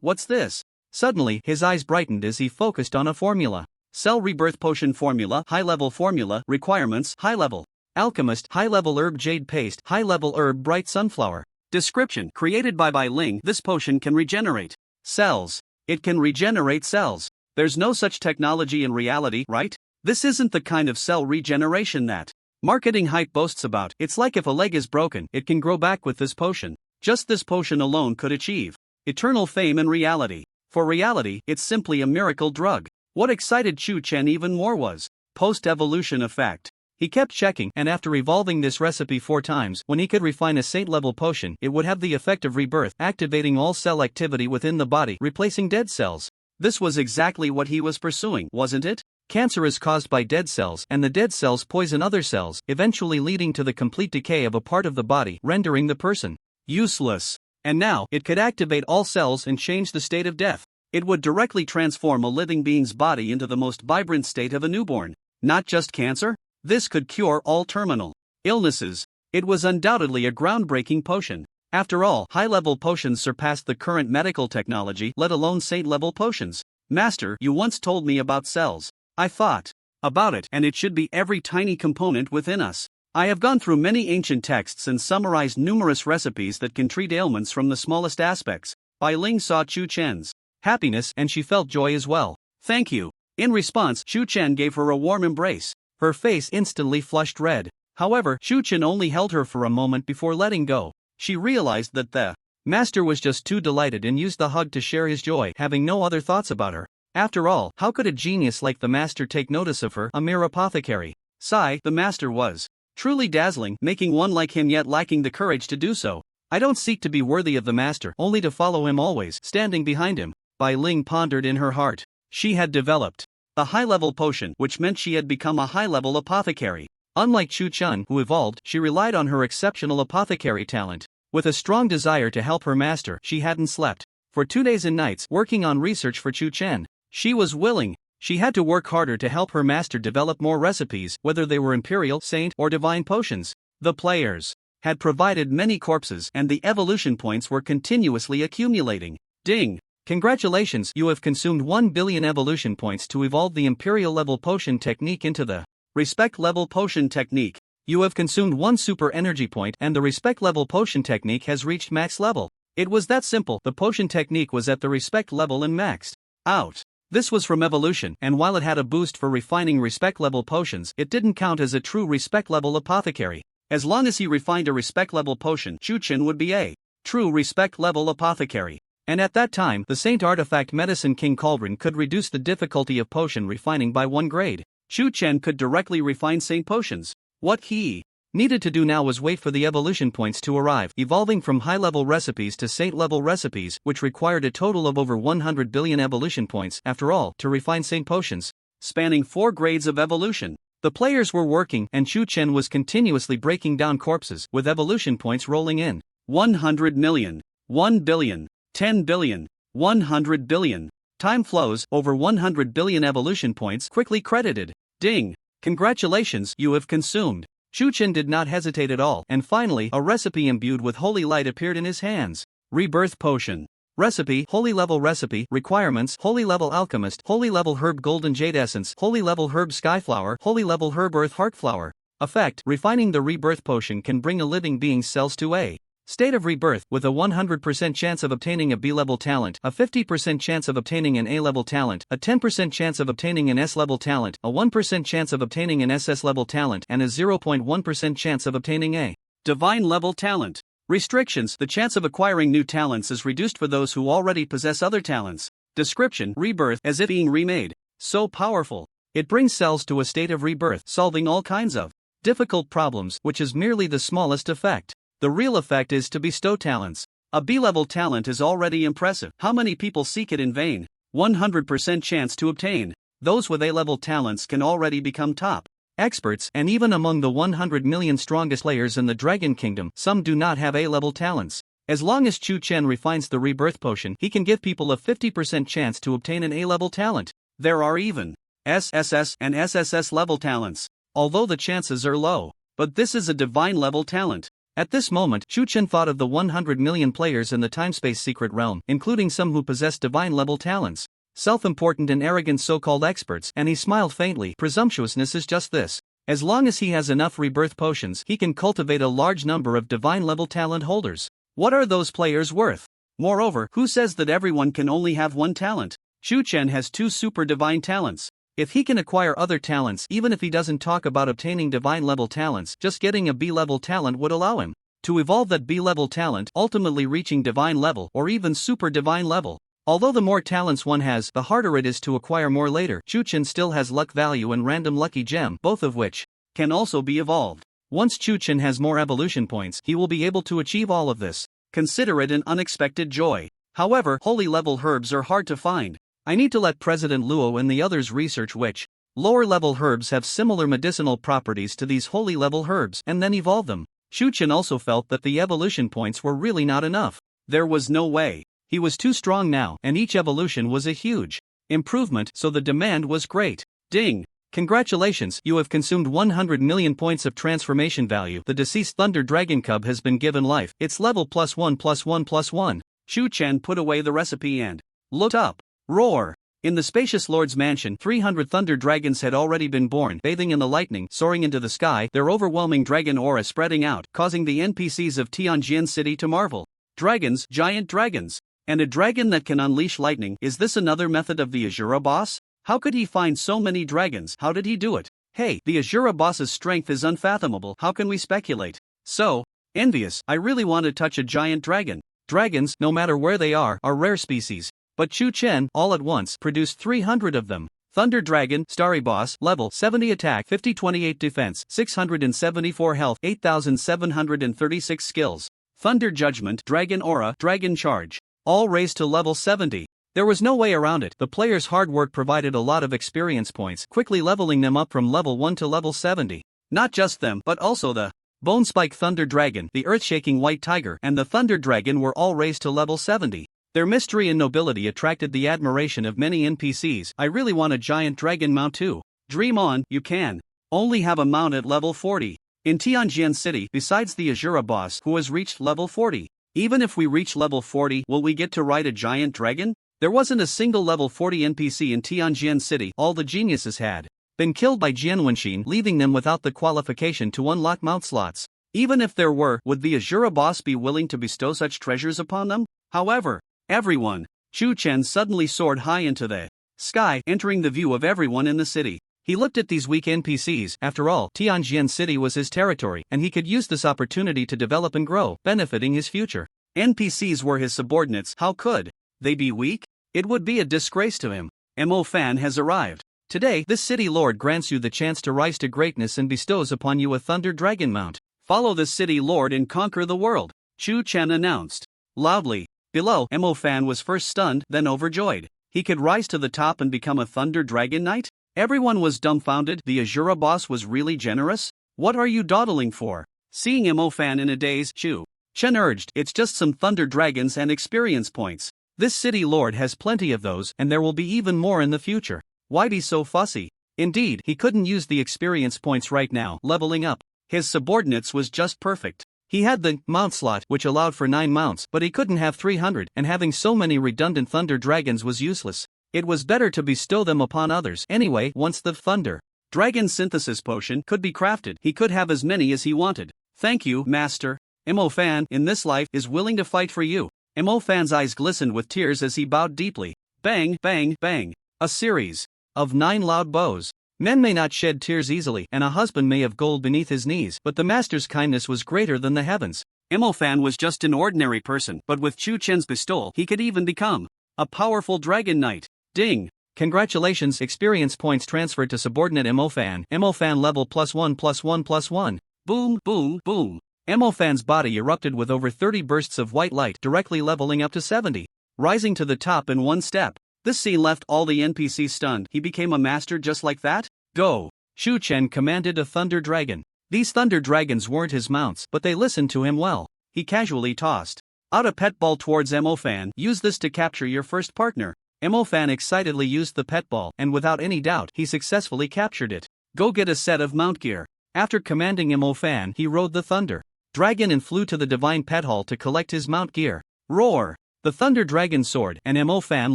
What's this? Suddenly, his eyes brightened as he focused on a formula. Cell rebirth potion formula, high-level formula. Requirements: high-level alchemist, high-level herb jade paste, high-level herb bright sunflower. Description: created by Bai Ling, this potion can regenerate cells. It can regenerate cells. There's no such technology in reality, right? This isn't the kind of cell regeneration that marketing hype boasts about. It's like if a leg is broken, it can grow back with this potion. Just this potion alone could achieve eternal fame in reality. For reality, it's simply a miracle drug. What excited Shu Chen even more was post-evolution effect. He kept checking, and after evolving this recipe 4 times, when he could refine a saint-level potion, it would have the effect of rebirth, activating all cell activity within the body, replacing dead cells. This was exactly what he was pursuing, wasn't it? Cancer is caused by dead cells, and the dead cells poison other cells, eventually leading to the complete decay of a part of the body, rendering the person useless. And now, it could activate all cells and change the state of death. It would directly transform a living being's body into the most vibrant state of a newborn. Not just cancer? This could cure all terminal illnesses. It was undoubtedly a groundbreaking potion. After all, high-level potions surpassed the current medical technology, let alone saint-level potions. Master, you once told me about cells. I thought about it, and it should be every tiny component within us. I have gone through many ancient texts and summarized numerous recipes that can treat ailments from the smallest aspects. Bai Ling saw Shu Chen's happiness, and she felt joy as well. Thank you. In response, Shu Chen gave her a warm embrace. Her face instantly flushed red. However, Shu Chen only held her for a moment before letting go. She realized that the master was just too delighted and used the hug to share his joy, having no other thoughts about her. After all, how could a genius like the master take notice of her, a mere apothecary? The master was truly dazzling, making one like him yet lacking the courage to do so. I don't seek to be worthy of the master, only to follow him always, standing behind him. Bai Ling pondered in her heart. She had developed a high-level potion, which meant she had become a high-level apothecary. Unlike Shu Chen, who evolved, she relied on her exceptional apothecary talent. With a strong desire to help her master, she hadn't slept for 2 days and nights working on research for Chu Chen. She was willing. She had to work harder to help her master develop more recipes, whether they were imperial, saint, or divine potions. The players had provided many corpses and the evolution points were continuously accumulating. Ding! Congratulations, you have consumed 1 billion evolution points to evolve the imperial level potion technique into the respect level potion technique. You have consumed 1 super energy point and the respect level potion technique has reached max level. It was that simple. The potion technique was at the respect level and maxed out. This was from evolution, and while it had a boost for refining respect level potions, it didn't count as a true respect level apothecary. As long as he refined a respect level potion, Chu Chen would be a true respect level apothecary. And at that time, the Saint Artifact Medicine King Cauldron could reduce the difficulty of potion refining by 1 grade. Chu Chen could directly refine Saint potions. What he needed to do now was wait for the evolution points to arrive, evolving from high-level recipes to Saint-level recipes, which required a total of over 100 billion evolution points, after all, to refine Saint potions, spanning 4 grades of evolution. The players were working, and Chu Chen was continuously breaking down corpses, with evolution points rolling in. 100 million, 1 billion, 10 billion, 100 billion. Time flows, over 100 billion evolution points quickly credited. Ding! Congratulations, you have consumed. Chu Chen did not hesitate at all, and finally, a recipe imbued with holy light appeared in his hands. Rebirth Potion. Recipe, Holy Level Recipe. Requirements, Holy Level Alchemist, Holy Level Herb Golden Jade Essence, Holy Level Herb Skyflower, Holy Level Herb Earth Heartflower. Effect, refining the Rebirth Potion can bring a living being's cells to a state of rebirth, with a 100% chance of obtaining a B-level talent, a 50% chance of obtaining an A-level talent, a 10% chance of obtaining an S-level talent, a 1% chance of obtaining an SS-level talent, and a 0.1% chance of obtaining a divine-level talent. Restrictions: the chance of acquiring new talents is reduced for those who already possess other talents. Description: rebirth, as if being remade. So powerful. It brings cells to a state of rebirth, solving all kinds of difficult problems, which is merely the smallest effect. The real effect is to bestow talents. A B-level talent is already impressive. How many people seek it in vain? 100% chance to obtain. Those with A-level talents can already become top experts, and even among the 100 million strongest players in the Dragon Kingdom, some do not have A-level talents. As long as Chu Chen refines the Rebirth Potion, he can give people a 50% chance to obtain an A-level talent. There are even SSS and SSS level talents, although the chances are low. But this is a divine level talent. At this moment, Chu Chen thought of the 100 million players in the timespace secret realm, including some who possess divine-level talents, self-important and arrogant so-called experts, and he smiled faintly. Presumptuousness is just this. As long as he has enough rebirth potions, he can cultivate a large number of divine-level talent holders. What are those players worth? Moreover, who says that everyone can only have 1 talent? Chu Chen has 2 super divine talents. If he can acquire other talents, even if he doesn't talk about obtaining divine-level talents, just getting a B-level talent would allow him to evolve that B-level talent, ultimately reaching divine level or even super divine level. Although the more talents one has, the harder it is to acquire more later, Chu Chen still has luck value and random lucky gem, both of which can also be evolved. Once Chu Chen has more evolution points, he will be able to achieve all of this. Consider it an unexpected joy. However, holy level herbs are hard to find. I need to let President Luo and the others research which lower-level herbs have similar medicinal properties to these holy-level herbs and then evolve them. Chu Chen also felt that the evolution points were really not enough. There was no way. He was too strong now, and each evolution was a huge improvement, so the demand was great. Ding! Congratulations, you have consumed 100 million points of transformation value. The deceased Thunder Dragon Cub has been given life. It's level +1+1+1. Chu Chen put away the recipe and looked up. Roar! In the spacious Lord's mansion, 300 thunder dragons had already been born, bathing in the lightning, soaring into the sky, their overwhelming dragon aura spreading out, causing the NPCs of Tianjin City to marvel. Dragons, giant dragons. And a dragon that can unleash lightning. Is this another method of the Azura boss? How could he find so many dragons? How did he do it? Hey, the Azura boss's strength is unfathomable. How can we speculate? So envious. I really want to touch a giant dragon. Dragons, no matter where they are rare species. But Chu Chen, all at once, produced 300 of them. Thunder Dragon, Starry Boss, level 70 attack, 50-28 defense, 674 health, 8,736 skills. Thunder Judgment, Dragon Aura, Dragon Charge. All raised to level 70. There was no way around it. The players' hard work provided a lot of experience points, quickly leveling them up from level 1 to level 70. Not just them, but also the Bonespike Thunder Dragon, the Earth-Shaking White Tiger, and the Thunder Dragon were all raised to level 70. Their mystery and nobility attracted the admiration of many NPCs. I really want a giant dragon mount too. Dream on, you can. Only have a mount at level 40. In Tianjin City, besides the Azura boss who has reached level 40. Even if we reach level 40, will we get to ride a giant dragon? There wasn't a single level 40 NPC in Tianjin City. All the geniuses had been killed by Jianwenxin, leaving them without the qualification to unlock mount slots. Even if there were, would the Azura boss be willing to bestow such treasures upon them? However, everyone, Chu Chen suddenly soared high into the sky, entering the view of everyone in the city. He looked at these weak NPCs. After all, Tianjin City was his territory, and he could use this opportunity to develop and grow, benefiting his future. NPCs were his subordinates. How could they be weak? It would be a disgrace to him. Mo Fan has arrived. Today, this city lord grants you the chance to rise to greatness and bestows upon you a Thunder Dragon mount. Follow the city lord and conquer the world, Chu Chen announced loudly. Below, Mo Fan was first stunned, then overjoyed. He could rise to the top and become a Thunder Dragon Knight? Everyone was dumbfounded. The Azura boss was really generous? What are you dawdling for? Seeing Mo Fan in a daze, Chu Chen urged, it's just some Thunder Dragons and experience points. This city lord has plenty of those, and there will be even more in the future. Why be so fussy? Indeed, he couldn't use the experience points right now. Leveling up his subordinates was just perfect. He had the mount slot, which allowed for 9 mounts, but he couldn't have 300, and having so many redundant Thunder Dragons was useless. It was better to bestow them upon others. Anyway, once the Thunder Dragon Synthesis Potion could be crafted, he could have as many as he wanted. Thank you, Master. Mo Fan, in this life, is willing to fight for you. Mo Fan's eyes glistened with tears as he bowed deeply. Bang, bang, bang. A series of 9 loud bows. Men may not shed tears easily, and a husband may have gold beneath his knees, but the master's kindness was greater than the heavens. Mo Fan was just an ordinary person, but with Chu Chen's bestowal, he could even become a powerful dragon knight. Ding! Congratulations, experience points transferred to subordinate Mo Fan. Mo Fan level +1+1+1. Boom, boom, boom. Mo Fan's body erupted with over 30 bursts of white light, directly leveling up to 70. Rising to the top in one step. This scene left all the NPCs stunned. He became a master just like that? Go! Chu Chen commanded a Thunder Dragon. These Thunder Dragons weren't his mounts, but they listened to him well. He casually tossed out a pet ball towards Mo Fan. Use this to capture your first partner. Mo Fan excitedly used the pet ball, and without any doubt, he successfully captured it. Go get a set of mount gear. After commanding Mo Fan, he rode the Thunder Dragon and flew to the Divine Pet Hall to collect his mount gear. Roar! The Thunder Dragon soared, and Mo Fan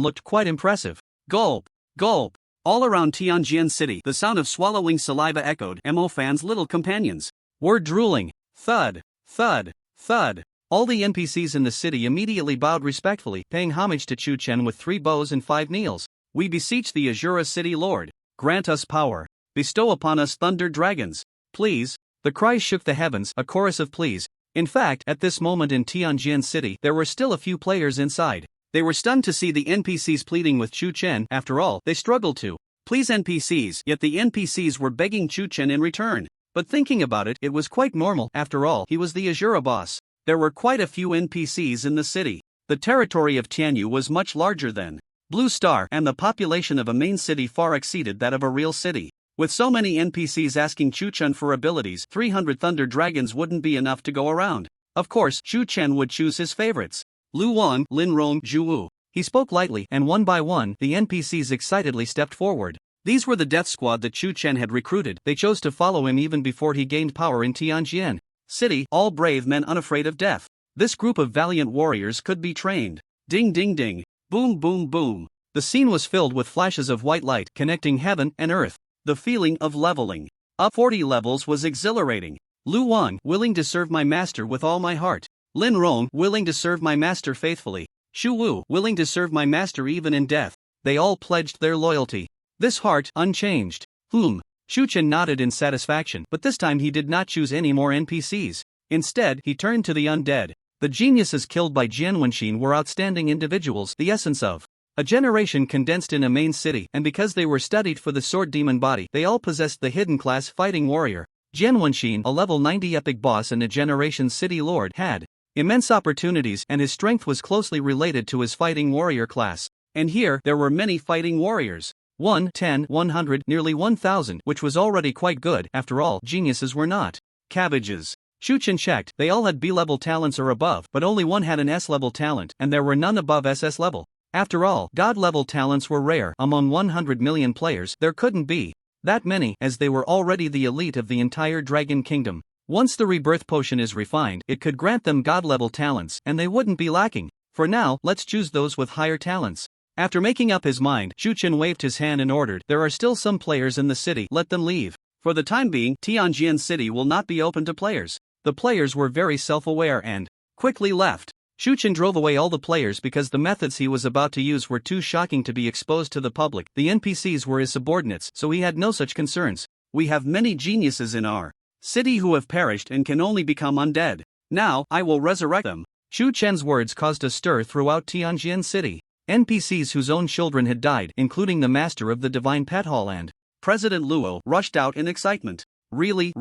looked quite impressive. Gulp! Gulp! All around Tianjin City, the sound of swallowing saliva echoed. Mo Fan's little companions were drooling. Thud! Thud! Thud! All the NPCs in the city immediately bowed respectfully, paying homage to Chu Chen with 3 bows and 5 kneels. We beseech the Azura City Lord. Grant us power. Bestow upon us Thunder Dragons. Please. The cries shook the heavens, a chorus of pleas. In fact, at this moment in Tianjin City, there were still a few players inside. They were stunned to see the NPCs pleading with Chu Chen. After all, they struggled to please NPCs, yet the NPCs were begging Chu Chen in return. But thinking about it, it was quite normal. After all, he was the Azura boss. There were quite a few NPCs in the city. The territory of Tianyu was much larger than Blue Star, and the population of a main city far exceeded that of a real city. With so many NPCs asking Chu Chen for abilities, 300 Thunder Dragons wouldn't be enough to go around. Of course, Chu Chen would choose his favorites. Lu Wan, Lin Rong, Zhu Wu. He spoke lightly, and one by one, the NPCs excitedly stepped forward. These were the death squad that Chu Chen had recruited. They chose to follow him even before he gained power in Tianjin City, all brave men unafraid of death. This group of valiant warriors could be trained. Ding ding ding. Boom boom boom. The scene was filled with flashes of white light connecting heaven and earth. The feeling of leveling up 40 levels was exhilarating. Lu Wan, willing to serve my master with all my heart. Lin Rong, willing to serve my master faithfully. Zhu Wu, willing to serve my master even in death. They all pledged their loyalty. This heart, unchanged. Chu Chen nodded in satisfaction, but this time he did not choose any more NPCs. Instead, he turned to the undead. The geniuses killed by Jianwenxin were outstanding individuals, the essence of a generation condensed in a main city, and because they were studied for the sword demon body, they all possessed the hidden class fighting warrior. Jianwenxin, a level 90 epic boss and a generation city lord, had immense opportunities, and his strength was closely related to his fighting warrior class. And here, there were many fighting warriors. 1, 10, 100, nearly 1,000, which was already quite good. After all, geniuses were not cabbages. Shu Chen checked, they all had B-level talents or above, but only one had an S-level talent, and there were none above SS level. After all, God-level talents were rare. Among 100 million players, there couldn't be that many, as they were already the elite of the entire Dragon Kingdom. Once the rebirth potion is refined, it could grant them God-level talents, and they wouldn't be lacking. For now, let's choose those with higher talents. After making up his mind, Shu Chen waved his hand and ordered, there are still some players in the city, let them leave. For the time being, Tianjin City will not be open to players. The players were very self-aware and quickly left. Shu Chen drove away all the players because the methods he was about to use were too shocking to be exposed to the public. The NPCs were his subordinates, so he had no such concerns. We have many geniuses in our city who have perished and can only become undead. Now, I will resurrect them. Shu Chen's words caused a stir throughout Tianjin City. NPCs whose own children had died, including the master of the Divine Pet Hall and President Luo, rushed out in excitement. Really?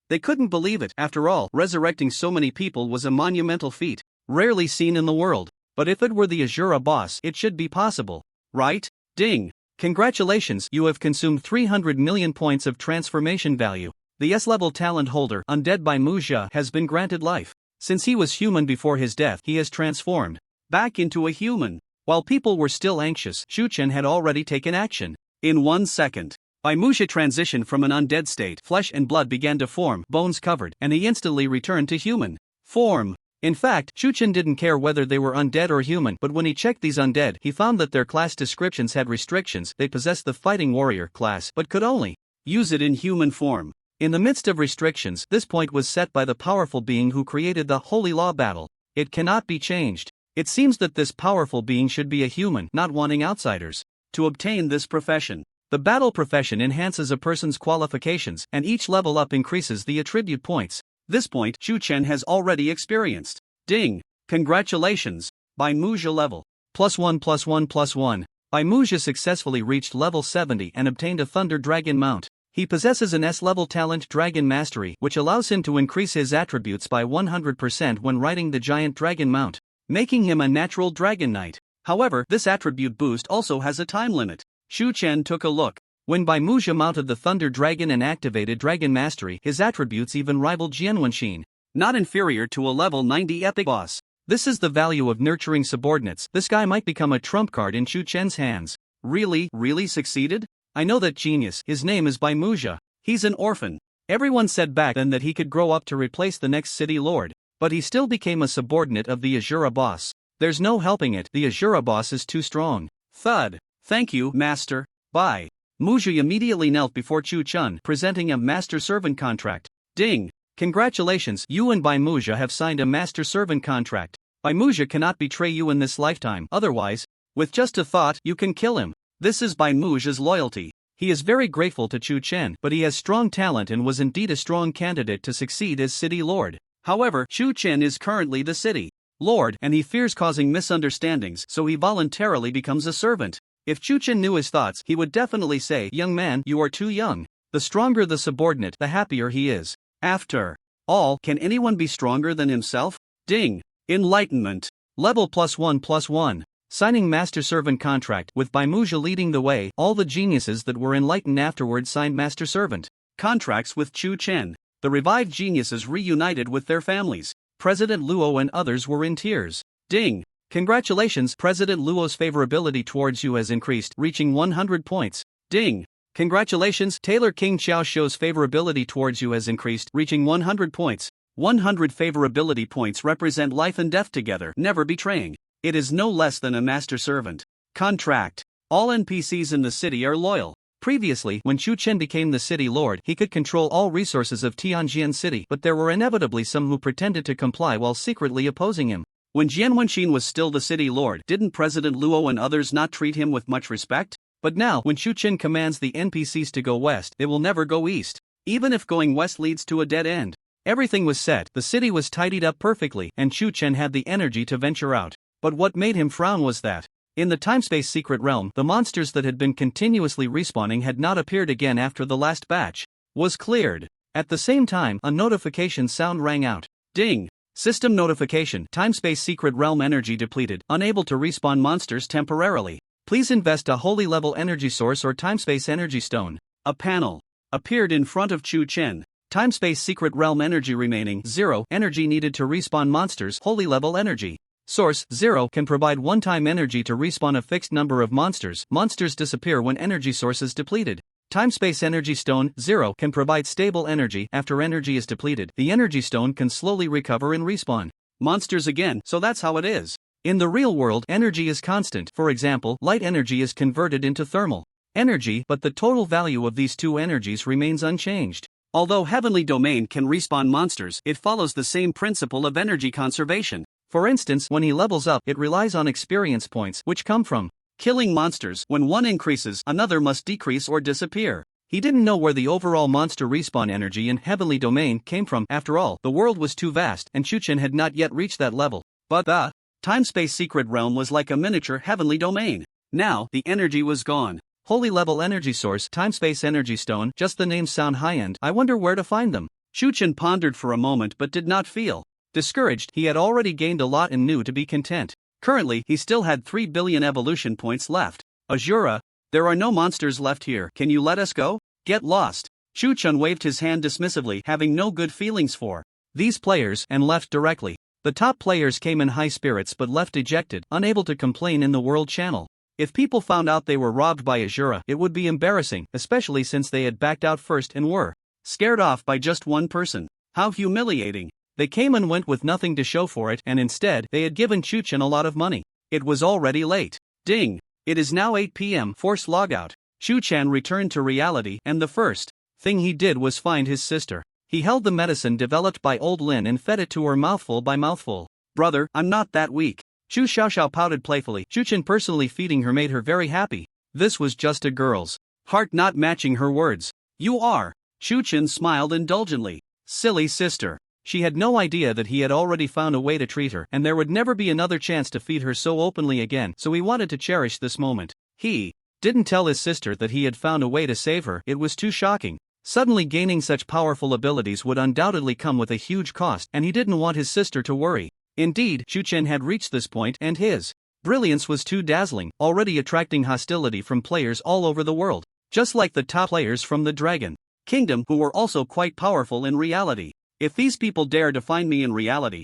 They couldn't believe it. After all, resurrecting so many people was a monumental feat, rarely seen in the world. But if it were the Azura boss, it should be possible, right? Ding! Congratulations, you have consumed 300 million points of transformation value. The S-level talent holder, Undead by Muzha, has been granted life. Since he was human before his death, he has transformed back into a human. While people were still anxious, Shu Chen had already taken action. In 1 second, Bai Muzha transitioned from an undead state. Flesh and blood began to form, bones covered, and he instantly returned to human form. In fact, Shu Chen didn't care whether they were undead or human, but when he checked these undead, he found that their class descriptions had restrictions. They possessed the fighting warrior class, but could only use it in human form. In the midst of restrictions, this point was set by the powerful being who created the Holy Law battle. It cannot be changed. It seems that this powerful being should be a human, not wanting outsiders to obtain this profession. The battle profession enhances a person's qualifications, and each level up increases the attribute points. This point, Shu Chen has already experienced. Ding! Congratulations! Bai Muzha level. +1+1+1. Bai Muzha successfully reached level 70 and obtained a Thunder Dragon mount. He possesses an S-level talent Dragon Mastery, which allows him to increase his attributes by 100% when riding the giant dragon mount, making him a natural Dragon Knight. However, this attribute boost also has a time limit. Shu Chen took a look. When Bai Muzha mounted the Thunder Dragon and activated Dragon Mastery, his attributes even rivaled Jianwenxin, not inferior to a level 90 epic boss. This is the value of nurturing subordinates. This guy might become a trump card in Shu Chen's hands. Really succeeded? I know that genius. His name is Bai Muzha. He's an orphan. Everyone said back then that he could grow up to replace the next city lord, but he still became a subordinate of the Azura boss. There's no helping it. The Azura boss is too strong. Thud. Thank you, master. Bai Muzha immediately knelt before Shu Chen, presenting a master-servant contract. Ding! Congratulations, you and Bai Muzha have signed a master-servant contract. Bai Muzha cannot betray you in this lifetime, otherwise, with just a thought, you can kill him. This is Bai Muzha's loyalty. He is very grateful to Shu Chen, but he has strong talent and was indeed a strong candidate to succeed as city lord. However, Shu Chen is currently the city lord, and he fears causing misunderstandings, so he voluntarily becomes a servant. If Shu Chen knew his thoughts, he would definitely say, "Young man, you are too young." The stronger the subordinate, the happier he is. After all, can anyone be stronger than himself? Ding! Enlightenment. Level +1+1. Signing master-servant contract. With Bai Muzha leading the way, all the geniuses that were enlightened afterward signed master-servant contracts with Shu Chen. The revived geniuses reunited with their families. President Luo and others were in tears. Ding! Congratulations, President Luo's favorability towards you has increased, reaching 100 points. Ding! Congratulations, Tailor King Xiaoxiu's favorability towards you has increased, reaching 100 points. 100 favorability points represent life and death together, never betraying. It is no less than a master-servant contract. All NPCs in the city are loyal. Previously, when Shu Chen became the city lord, he could control all resources of Tianjin City, but there were inevitably some who pretended to comply while secretly opposing him. When Jianwenxin was still the city lord, didn't President Luo and others not treat him with much respect? But now, when Shu Chen commands the NPCs to go west, they will never go east, even if going west leads to a dead end. Everything was set, the city was tidied up perfectly, and Shu Chen had the energy to venture out. But what made him frown was that, in the timespace secret realm, the monsters that had been continuously respawning had not appeared again after the last batch was cleared. At the same time, a notification sound rang out. Ding! System notification. Timespace secret realm energy depleted, unable to respawn monsters temporarily. Please invest a holy level energy source or timespace energy stone. A panel appeared in front of Shu Chen. Time-space secret realm energy remaining 0. Energy needed to respawn monsters holy level energy. Source 0 can provide one-time energy to respawn a fixed number of monsters. Monsters disappear when energy source is depleted. Time-space energy stone 0 can provide stable energy after energy is depleted. The energy stone can slowly recover and respawn monsters again, so that's how it is. In the real world, energy is constant. For example, light energy is converted into thermal energy, but the total value of these two energies remains unchanged. Although Heavenly Domain can respawn monsters, it follows the same principle of energy conservation. For instance, when he levels up, it relies on experience points, which come from killing monsters. When one increases, another must decrease or disappear. He didn't know where the overall monster respawn energy in Heavenly Domain came from. After all, the world was too vast, and Chuchen had not yet reached that level. But the time-space secret realm was like a miniature Heavenly Domain. Now, the energy was gone. Holy level energy source, time-space energy stone, just the names sound high-end. I wonder where to find them. Chuchen pondered for a moment but did not feel discouraged. He had already gained a lot and knew to be content. Currently, he still had 3 billion evolution points left. Azura, there are no monsters left here. Can you let us go? Get lost. Chuchen waved his hand dismissively, having no good feelings for these players, and left directly. The top players came in high spirits but left dejected, unable to complain in the world channel. If people found out they were robbed by Azura, it would be embarrassing, especially since they had backed out first and were scared off by just one person. How humiliating. They came and went with nothing to show for it, and instead, they had given Chuchen a lot of money. It was already late. Ding! It is now 8 p.m. Force logout. Chuchen returned to reality, and the first thing he did was find his sister. He held the medicine developed by old Lin and fed it to her mouthful by mouthful. Brother, I'm not that weak. Chu Xiaoxiao pouted playfully. Chuchen personally feeding her made her very happy. This was just a girl's heart not matching her words. You are. Chuchen smiled indulgently. Silly sister. She had no idea that he had already found a way to treat her, and there would never be another chance to feed her so openly again, so he wanted to cherish this moment. He didn't tell his sister that he had found a way to save her. It was too shocking. Suddenly gaining such powerful abilities would undoubtedly come with a huge cost, and he didn't want his sister to worry. Indeed, Chuchen had reached this point, and his brilliance was too dazzling, already attracting hostility from players all over the world, just like the top players from the Dragon Kingdom, who were also quite powerful in reality. If these people dare to find me in reality,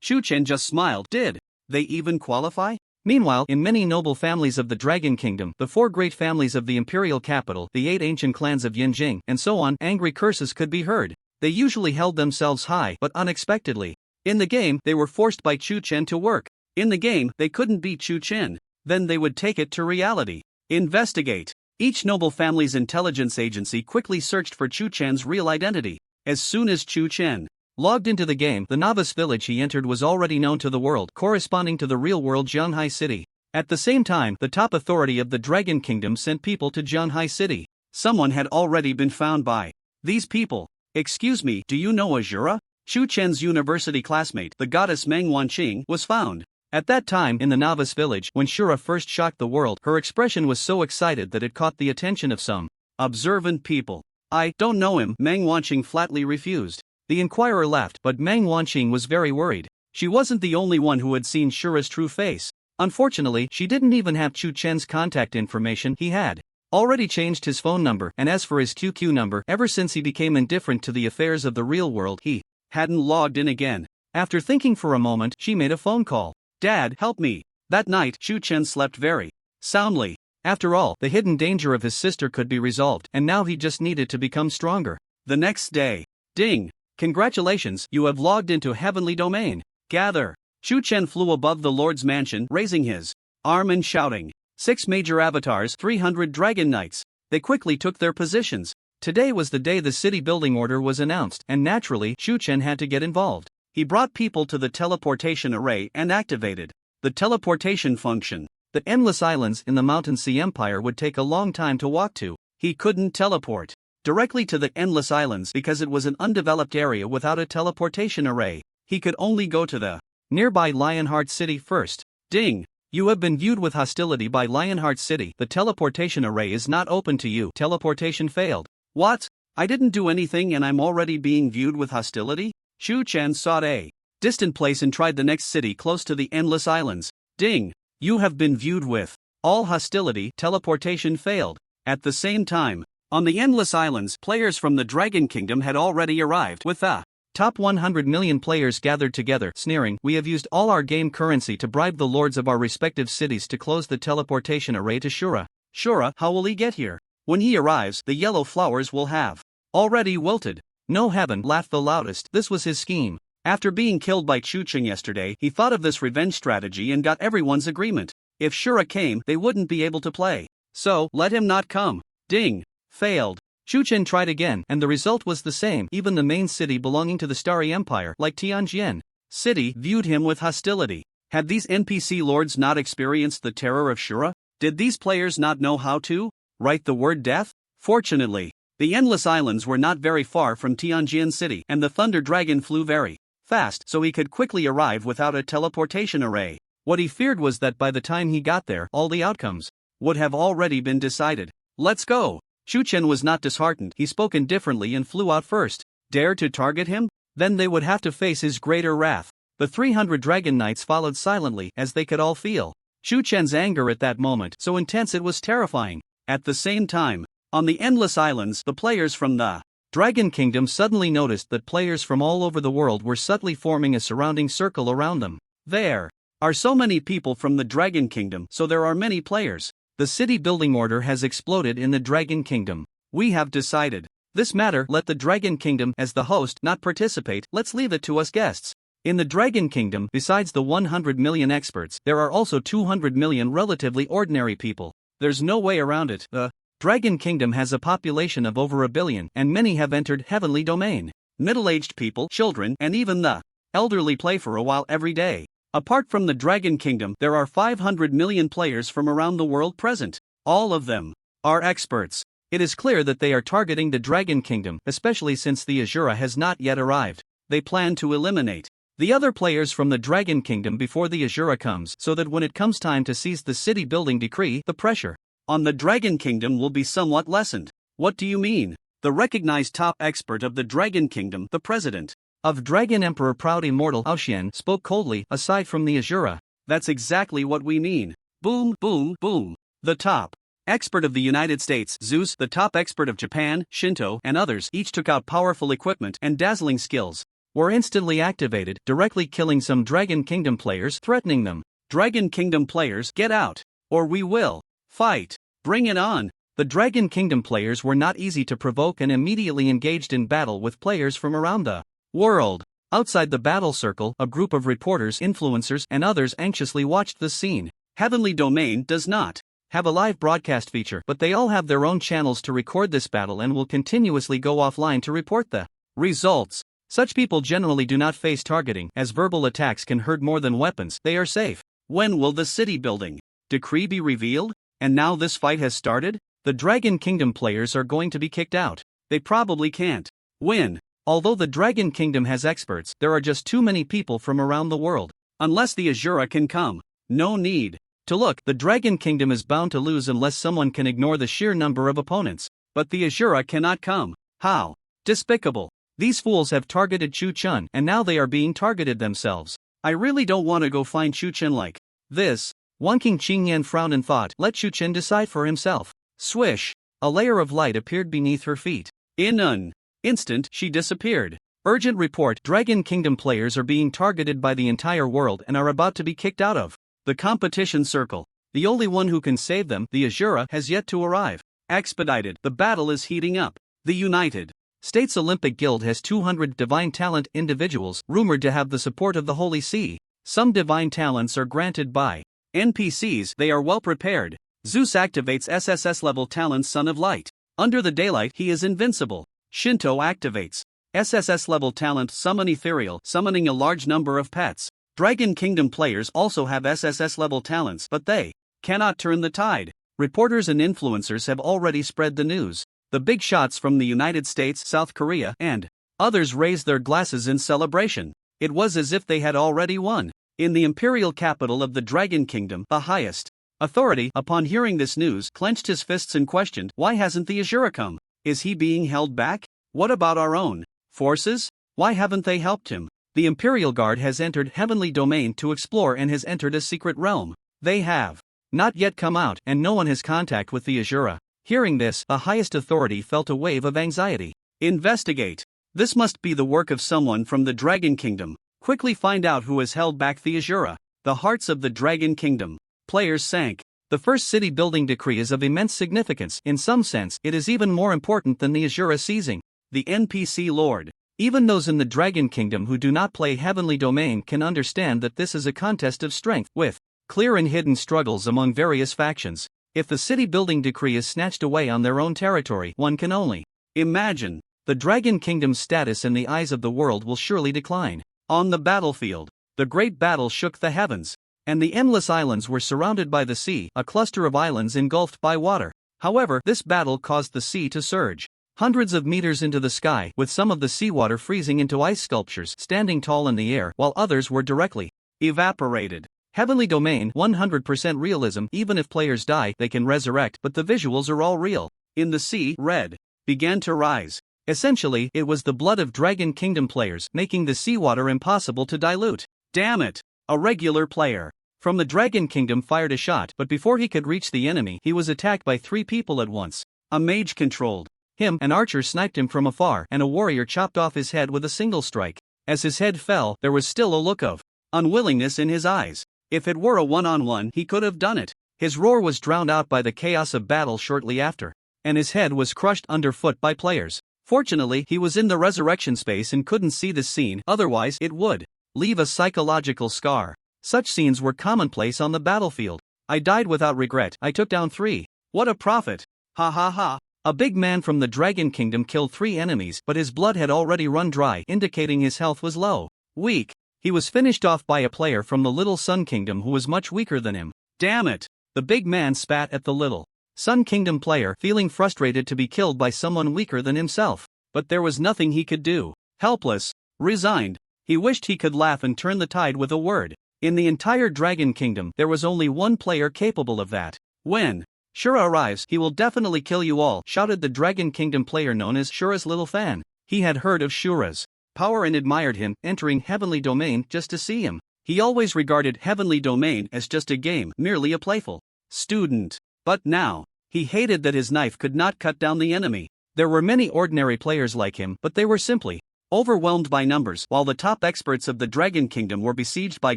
Chuchen just smiled. Did they even qualify? Meanwhile, in many noble families of the Dragon Kingdom, the 4 great families of the imperial capital, the 8 ancient clans of Yinjing, and so on, angry curses could be heard. They usually held themselves high, but unexpectedly. In the game, they were forced by Chuchen to work. In the game, they couldn't beat Chuchen. Then they would take it to reality. Investigate. Each noble family's intelligence agency quickly searched for Chuchen's real identity. As soon as Chuchen logged into the game, the novice village he entered was already known to the world, corresponding to the real-world Zhanghai City. At the same time, the top authority of the Dragon Kingdom sent people to Zhanghai City. Someone had already been found by these people. Excuse me, do you know Azura? Chuchen's university classmate, the goddess Meng Wanqing, was found. At that time, in the novice village, when Shura first shocked the world, her expression was so excited that it caught the attention of some observant people. I don't know him, Meng Wanqing flatly refused. The inquirer laughed, but Meng Wanqing was very worried. She wasn't the only one who had seen Shura's true face. Unfortunately, she didn't even have Chuchen's contact information. He had already changed his phone number, and as for his QQ number, ever since he became indifferent to the affairs of the real world, he hadn't logged in again. After thinking for a moment, she made a phone call. Dad, help me. That night, Chuchen slept very soundly. After all, the hidden danger of his sister could be resolved, and now he just needed to become stronger. The next day. Ding! Congratulations, you have logged into Heavenly Domain. Gather. Chuchen flew above the Lord's mansion, raising his arm and shouting. 6 major avatars, 300 dragon knights. They quickly took their positions. Today was the day the city building order was announced, and naturally, Chuchen had to get involved. He brought people to the teleportation array and activated the teleportation function. The endless islands in the Mountain Sea Empire would take a long time to walk to. He couldn't teleport directly to the endless islands because it was an undeveloped area without a teleportation array. He could only go to the nearby Lionheart City first. Ding! You have been viewed with hostility by Lionheart City. The teleportation array is not open to you. Teleportation failed. What? I didn't do anything and I'm already being viewed with hostility? Chuchen sought a distant place and tried the next city close to the endless islands. Ding! You have been viewed with all hostility. Teleportation failed. At the same time, On the Endless Islands, players from the Dragon Kingdom had already arrived, with the top 100 million players gathered together, sneering, "We have used all our game currency to bribe the lords of our respective cities to close the teleportation array to Shura. Shura, how will he get here? When he arrives, the yellow flowers will have already wilted." No, Heaven laughed the loudest. This was his scheme. After being killed by Chuchen yesterday, he thought of this revenge strategy and got everyone's agreement. If Shura came, they wouldn't be able to play. So, let him not come. Ding. Failed. Chuchen tried again, and the result was the same. Even the main city belonging to the Starry Empire, like Tianjin City, viewed him with hostility. Had these NPC lords not experienced the terror of Shura? Did these players not know how to write the word death? Fortunately, the Endless Islands were not very far from Tianjin City, and the Thunder Dragon flew very fast, so he could quickly arrive without a teleportation array. What he feared was that by the time he got there, all the outcomes would have already been decided. "Let's go." Chuchen was not disheartened. He spoke indifferently and flew out first. Dare to target him? Then they would have to face his greater wrath. The 300 Dragon Knights followed silently, as they could all feel Chuchen's anger at that moment, so intense it was terrifying. At the same time, on the Endless Islands, the players from the Dragon Kingdom suddenly noticed that players from all over the world were subtly forming a surrounding circle around them. There are so many people from the Dragon Kingdom, so there are many players. The city building order has exploded in the Dragon Kingdom. We have decided this matter. Let the Dragon Kingdom, as the host, not participate. Let's leave it to us guests. In the Dragon Kingdom, besides the 100 million experts, there are also 200 million relatively ordinary people. There's no way around it. The Dragon Kingdom has a population of over 1 billion, and many have entered Heavenly Domain. Middle-aged people, children, and even the elderly play for a while every day. Apart from the Dragon Kingdom, there are 500 million players from around the world present. All of them are experts. It is clear that they are targeting the Dragon Kingdom, especially since the Azura has not yet arrived. They plan to eliminate the other players from the Dragon Kingdom before the Azura comes, so that when it comes time to seize the city building decree, the pressure on the Dragon Kingdom will be somewhat lessened. What do you mean? The recognized top expert of the Dragon Kingdom, the president of Dragon Emperor Proud Immortal Aoxian, spoke coldly. Aside from the Azura, that's exactly what we mean. Boom, boom, boom. The top expert of the United States, Zeus, the top expert of Japan, Shinto, and others, each took out powerful equipment and dazzling skills, were instantly activated, directly killing some Dragon Kingdom players, threatening them. Dragon Kingdom players, get out, or we will fight. Bring it on. The Dragon Kingdom players were not easy to provoke and immediately engaged in battle with players from around the world. Outside the battle circle, a group of reporters, influencers, and others anxiously watched the scene. Heavenly Domain does not have a live broadcast feature, but they all have their own channels to record this battle and will continuously go offline to report the results. Such people generally do not face targeting, as verbal attacks can hurt more than weapons. They are safe. When will the city building decree be revealed? And now this fight has started? The Dragon Kingdom players are going to be kicked out. They probably can't win. Although the Dragon Kingdom has experts, there are just too many people from around the world. Unless the Azura can come. No need to look. The Dragon Kingdom is bound to lose unless someone can ignore the sheer number of opponents. But the Azura cannot come. How despicable. These fools have targeted Chuchen, and now they are being targeted themselves. I really don't want to go find Chuchen like this. One King Qingyan frowned and thought, let Chuchen decide for himself. Swish! A layer of light appeared beneath her feet. In an instant, she disappeared. Urgent report: Dragon Kingdom players are being targeted by the entire world and are about to be kicked out of the competition circle. The only one who can save them, the Azura, has yet to arrive. Expedited. The battle is heating up. The United States Olympic Guild has 200 divine talent individuals, rumored to have the support of the Holy See. Some divine talents are granted by NPCs. They are well prepared. Zeus activates SSS level talent Son of Light. Under the daylight, he is invincible. Shinto activates SSS level talent Summon Ethereal, summoning a large number of pets. Dragon Kingdom players also have SSS level talents, but they cannot turn the tide. Reporters and influencers have already spread the news. The big shots from the United States, South Korea, and others raised their glasses in celebration. It was as if they had already won. In the imperial capital of the Dragon Kingdom, the highest authority, upon hearing this news, clenched his fists and questioned, why hasn't the Azura come? Is he being held back? What about our own forces? Why haven't they helped him? The Imperial Guard has entered Heavenly Domain to explore and has entered a secret realm. They have not yet come out, and no one has contact with the Azura. Hearing this, the highest authority felt a wave of anxiety. Investigate. This must be the work of someone from the Dragon Kingdom. Quickly find out who has held back the Azura, the hearts of the Dragon Kingdom. Players sank. The first city building decree is of immense significance. In some sense, it is even more important than the Azura seizing the NPC Lord. Even those in the Dragon Kingdom who do not play Heavenly Domain can understand that this is a contest of strength, with clear and hidden struggles among various factions. If the city building decree is snatched away on their own territory, one can only imagine the Dragon Kingdom's status in the eyes of the world will surely decline. On the battlefield, the great battle shook the heavens, and the endless islands were surrounded by the sea, a cluster of islands engulfed by water. However, this battle caused the sea to surge hundreds of meters into the sky, with some of the seawater freezing into ice sculptures standing tall in the air, while others were directly evaporated. Heavenly Domain 100% realism. Even if players die, they can resurrect, but the visuals are all real. In the sea, red began to rise. Essentially, it was the blood of Dragon Kingdom players, making the seawater impossible to dilute. Damn it! A regular player from the Dragon Kingdom fired a shot, but before he could reach the enemy, he was attacked by 3 people at once. A mage controlled him, an archer sniped him from afar, and a warrior chopped off his head with a single strike. As his head fell, there was still a look of unwillingness in his eyes. If it were a one-on-one, he could have done it. His roar was drowned out by the chaos of battle shortly after, and his head was crushed underfoot by players. Fortunately, he was in the resurrection space and couldn't see this scene, otherwise it would leave a psychological scar. Such scenes were commonplace on the battlefield. I died without regret. I took down 3. What a prophet! Ha ha ha! A big man from the Dragon Kingdom killed 3 enemies, but his blood had already run dry, indicating his health was low. Weak. He was finished off by a player from the Little Sun Kingdom who was much weaker than him. Damn it! The big man spat at the Little Sun Kingdom player, feeling frustrated to be killed by someone weaker than himself. But there was nothing he could do. Helpless. Resigned. He wished he could laugh and turn the tide with a word. In the entire Dragon Kingdom, there was only one player capable of that. When Shura arrives, he will definitely kill you all, shouted the Dragon Kingdom player known as Shura's little fan. He had heard of Shura's power and admired him, entering Heavenly Domain just to see him. He always regarded Heavenly Domain as just a game, merely a playful student. But now, he hated that his knife could not cut down the enemy. There were many ordinary players like him, but they were simply overwhelmed by numbers, while the top experts of the Dragon Kingdom were besieged by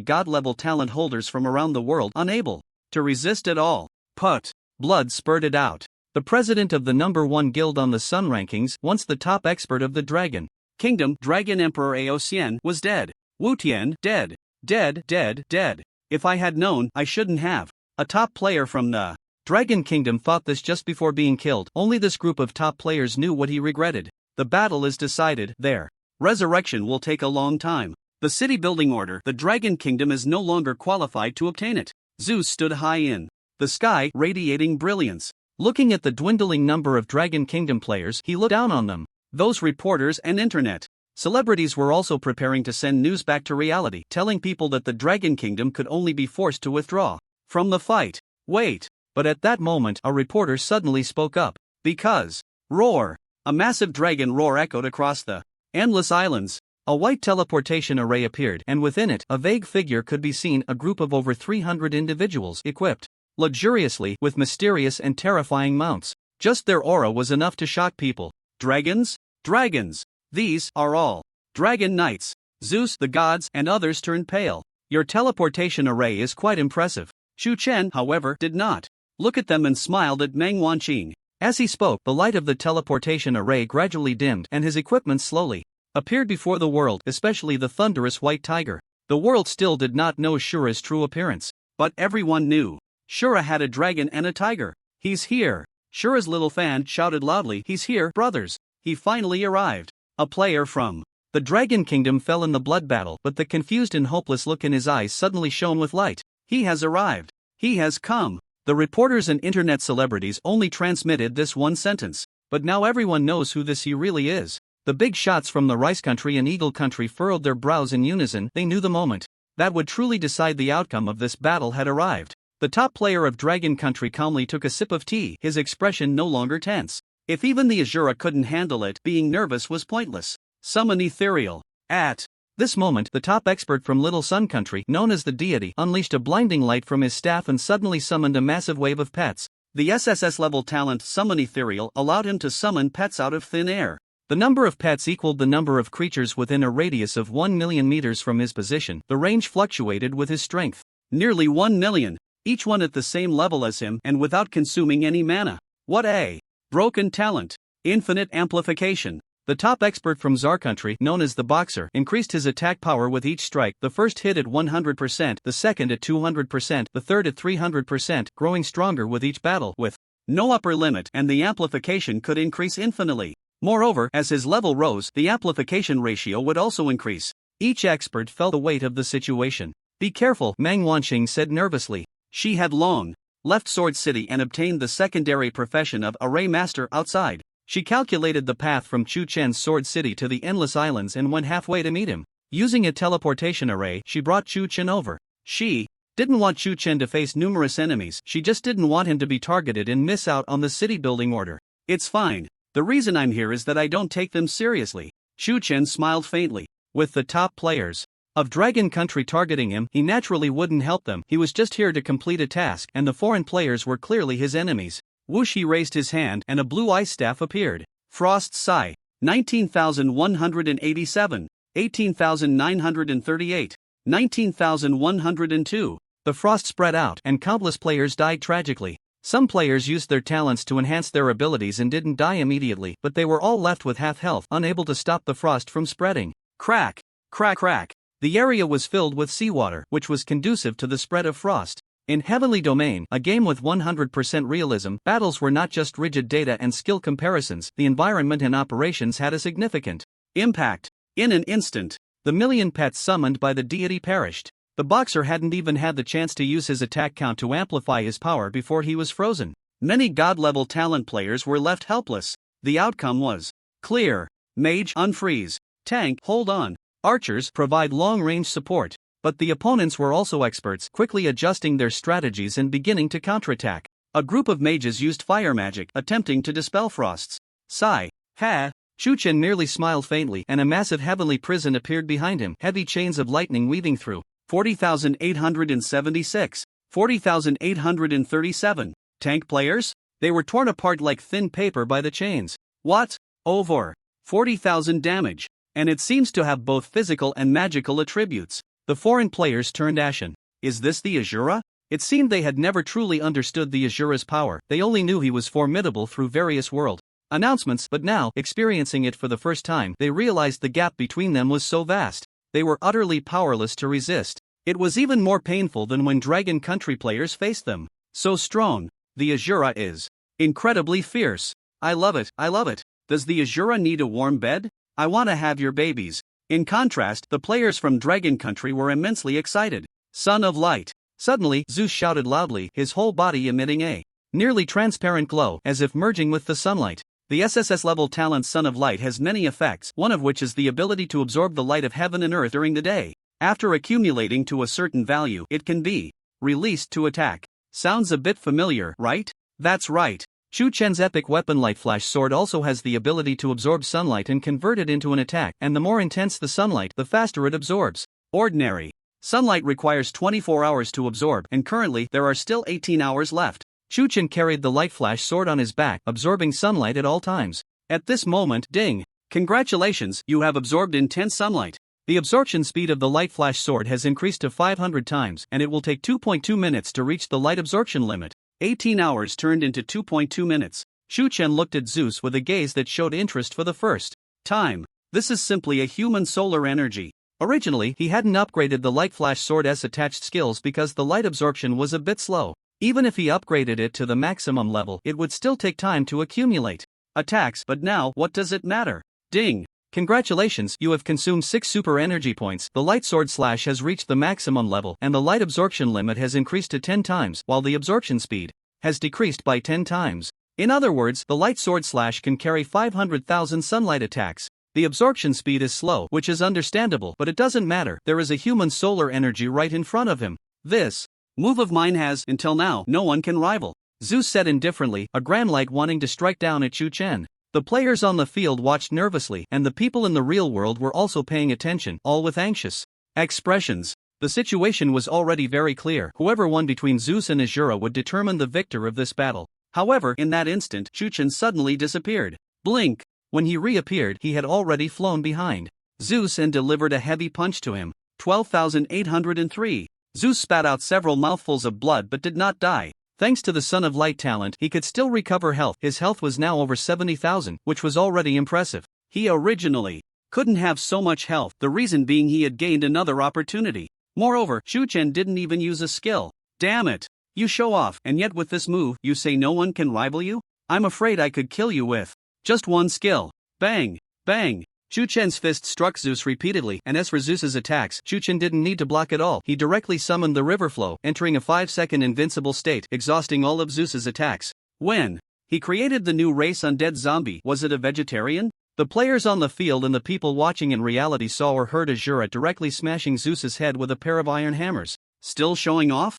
god-level talent holders from around the world, unable to resist at all. Put. Blood spurted out. The president of the number 1 guild on the Sun rankings, once the top expert of the Dragon Kingdom, Dragon Emperor Aosian, was dead. Wu Tian, dead. Dead, dead, dead. If I had known, I shouldn't have. A top player from the Dragon Kingdom thought this just before being killed. Only this group of top players knew what he regretted. The battle is decided. Their resurrection will take a long time. The city building order, the Dragon Kingdom is no longer qualified to obtain it. Zeus stood high in the sky, radiating brilliance. Looking at the dwindling number of Dragon Kingdom players, he looked down on them. Those reporters and internet celebrities were also preparing to send news back to reality, telling people that the Dragon Kingdom could only be forced to withdraw from the fight. Wait. But at that moment, a reporter suddenly spoke up. Because roar! A massive dragon roar echoed across the endless islands. A white teleportation array appeared, and within it, a vague figure could be seen, a group of over 300 individuals, equipped luxuriously with mysterious and terrifying mounts. Just their aura was enough to shock people. Dragons? Dragons! These are all dragon knights. Zeus, the gods, and others turned pale. Your teleportation array is quite impressive. Shu Chen, however, did not look at them and smiled at Meng Wanqing. As he spoke, the light of the teleportation array gradually dimmed, and his equipment slowly appeared before the world, especially the thunderous white tiger. The world still did not know Shura's true appearance, but everyone knew. Shura had a dragon and a tiger. He's here. Shura's little fan shouted loudly, he's here, brothers. He finally arrived. A player from the Dragon Kingdom fell in the blood battle, but the confused and hopeless look in his eyes suddenly shone with light. He has arrived. He has come. The reporters and internet celebrities only transmitted this one sentence. But now everyone knows who this he really is. The big shots from the Rice Country and Eagle Country furrowed their brows in unison. They knew the moment that would truly decide the outcome of this battle had arrived. The top player of Dragon Country calmly took a sip of tea, his expression no longer tense. If even the Azura couldn't handle it, being nervous was pointless. Summon Ethereal. At this moment, the top expert from Little Sun Country, known as the deity, unleashed a blinding light from his staff and suddenly summoned a massive wave of pets. The SSS level talent Summon Ethereal allowed him to summon pets out of thin air. The number of pets equaled the number of creatures within a radius of 1 million meters from his position. The range fluctuated with his strength. Nearly 1 million, each one at the same level as him and without consuming any mana. What a broken talent. Infinite amplification. The top expert from Czar country, known as the Boxer, increased his attack power with each strike, the first hit at 100%, the second at 200%, the third at 300%, growing stronger with each battle, with no upper limit, and the amplification could increase infinitely. Moreover, as his level rose, the amplification ratio would also increase. Each expert felt the weight of the situation. Be careful, Meng Wanqing said nervously. She had long left Sword City and obtained the secondary profession of Array Master outside. She calculated the path from Chu Chen's Sword City to the Endless Islands and went halfway to meet him. Using a teleportation array, she brought Chu Chen over. She didn't want Chu Chen to face numerous enemies, she just didn't want him to be targeted and miss out on the city building order. It's fine. The reason I'm here is that I don't take them seriously. Chu Chen smiled faintly. With the top players of Dragon Country targeting him, he naturally wouldn't help them. He was just here to complete a task, and the foreign players were clearly his enemies. Whoosh, he raised his hand and a blue ice staff appeared. Frost's Sigh. 19,187. 18,938. 19,102. The frost spread out and countless players died tragically. Some players used their talents to enhance their abilities and didn't die immediately, but they were all left with half health, unable to stop the frost from spreading. Crack! Crack crack! The area was filled with seawater, which was conducive to the spread of frost. In Heavenly Domain, a game with 100% realism, battles were not just rigid data and skill comparisons, the environment and operations had a significant impact. In an instant, the million pets summoned by the deity perished. The Boxer hadn't even had the chance to use his attack count to amplify his power before he was frozen. Many god-level talent players were left helpless. The outcome was clear. Mage, unfreeze. Tank, hold on. Archers, provide long-range support. But the opponents were also experts, quickly adjusting their strategies and beginning to counterattack. A group of mages used fire magic, attempting to dispel frosts. Sigh. Ha! Chu Chen merely smiled faintly, and a massive heavenly prison appeared behind him, heavy chains of lightning weaving through. 40,876. 40,837. Tank players? They were torn apart like thin paper by the chains. What? Over 40,000 damage. And it seems to have both physical and magical attributes. The foreign players turned ashen. Is this the Azura? It seemed they had never truly understood the Azura's power, they only knew he was formidable through various world announcements, but now, experiencing it for the first time, they realized the gap between them was so vast. They were utterly powerless to resist. It was even more painful than when Dragon Country players faced them. So strong. The Azura is incredibly fierce. I love it, I love it. Does the Azura need a warm bed? I want to have your babies. In contrast, the players from Dragon Country were immensely excited. Son of Light. Suddenly, Zeus shouted loudly, his whole body emitting a nearly transparent glow, as if merging with the sunlight. The SSS level talent Son of Light has many effects, one of which is the ability to absorb the light of heaven and earth during the day. After accumulating to a certain value, it can be released to attack. Sounds a bit familiar, right? That's right. Chu Chen's epic weapon Light Flash Sword also has the ability to absorb sunlight and convert it into an attack, and the more intense the sunlight, the faster it absorbs. Ordinary sunlight requires 24 hours to absorb, and currently there are still 18 hours left. Chu Chen carried the Light Flash Sword on his back, absorbing sunlight at all times. At this moment, ding! Congratulations, you have absorbed intense sunlight. The absorption speed of the Light Flash Sword has increased to 500 times, and it will take 2.2 minutes to reach the light absorption limit. 18 hours turned into 2.2 minutes. Chu Chen looked at Zeus with a gaze that showed interest for the first time. This is simply a human solar energy. Originally, he hadn't upgraded the Light Flash Sword's attached skills because the light absorption was a bit slow. Even if he upgraded it to the maximum level, it would still take time to accumulate attacks, but now, what does it matter? Ding! Congratulations, you have consumed 6 super energy points. The Light Sword Slash has reached the maximum level, and the light absorption limit has increased to 10 times, while the absorption speed has decreased by 10 times. In other words, the Light Sword Slash can carry 500,000 sunlight attacks. The absorption speed is slow, which is understandable, but it doesn't matter, there is a human solar energy right in front of him. This move of mine has, until now, no one can rival. Zeus said indifferently, a grand light wanting to strike down at Chu Chen. The players on the field watched nervously, and the people in the real world were also paying attention, all with anxious expressions. The situation was already very clear. Whoever won between Zeus and Azura would determine the victor of this battle. However, in that instant, Chuchen suddenly disappeared. Blink! When he reappeared, he had already flown behind Zeus and delivered a heavy punch to him. 12,803. Zeus spat out several mouthfuls of blood but did not die. Thanks to the Son of Light talent, he could still recover health. His health was now over 70,000, which was already impressive. He originally couldn't have so much health, the reason being he had gained another opportunity. Moreover, Chuchen didn't even use a skill. Damn it! You show off, and yet with this move, you say no one can rival you? I'm afraid I could kill you with just one skill. Bang! Bang! Chuchen's fist struck Zeus repeatedly, and as for Zeus's attacks, Chuchen didn't need to block at all. He directly summoned the river flow, entering a 5-second invincible state, exhausting all of Zeus's attacks. When he created the new race Undead Zombie, was it a vegetarian? The players on the field and the people watching in reality saw or heard Azura directly smashing Zeus's head with a pair of iron hammers. Still showing off?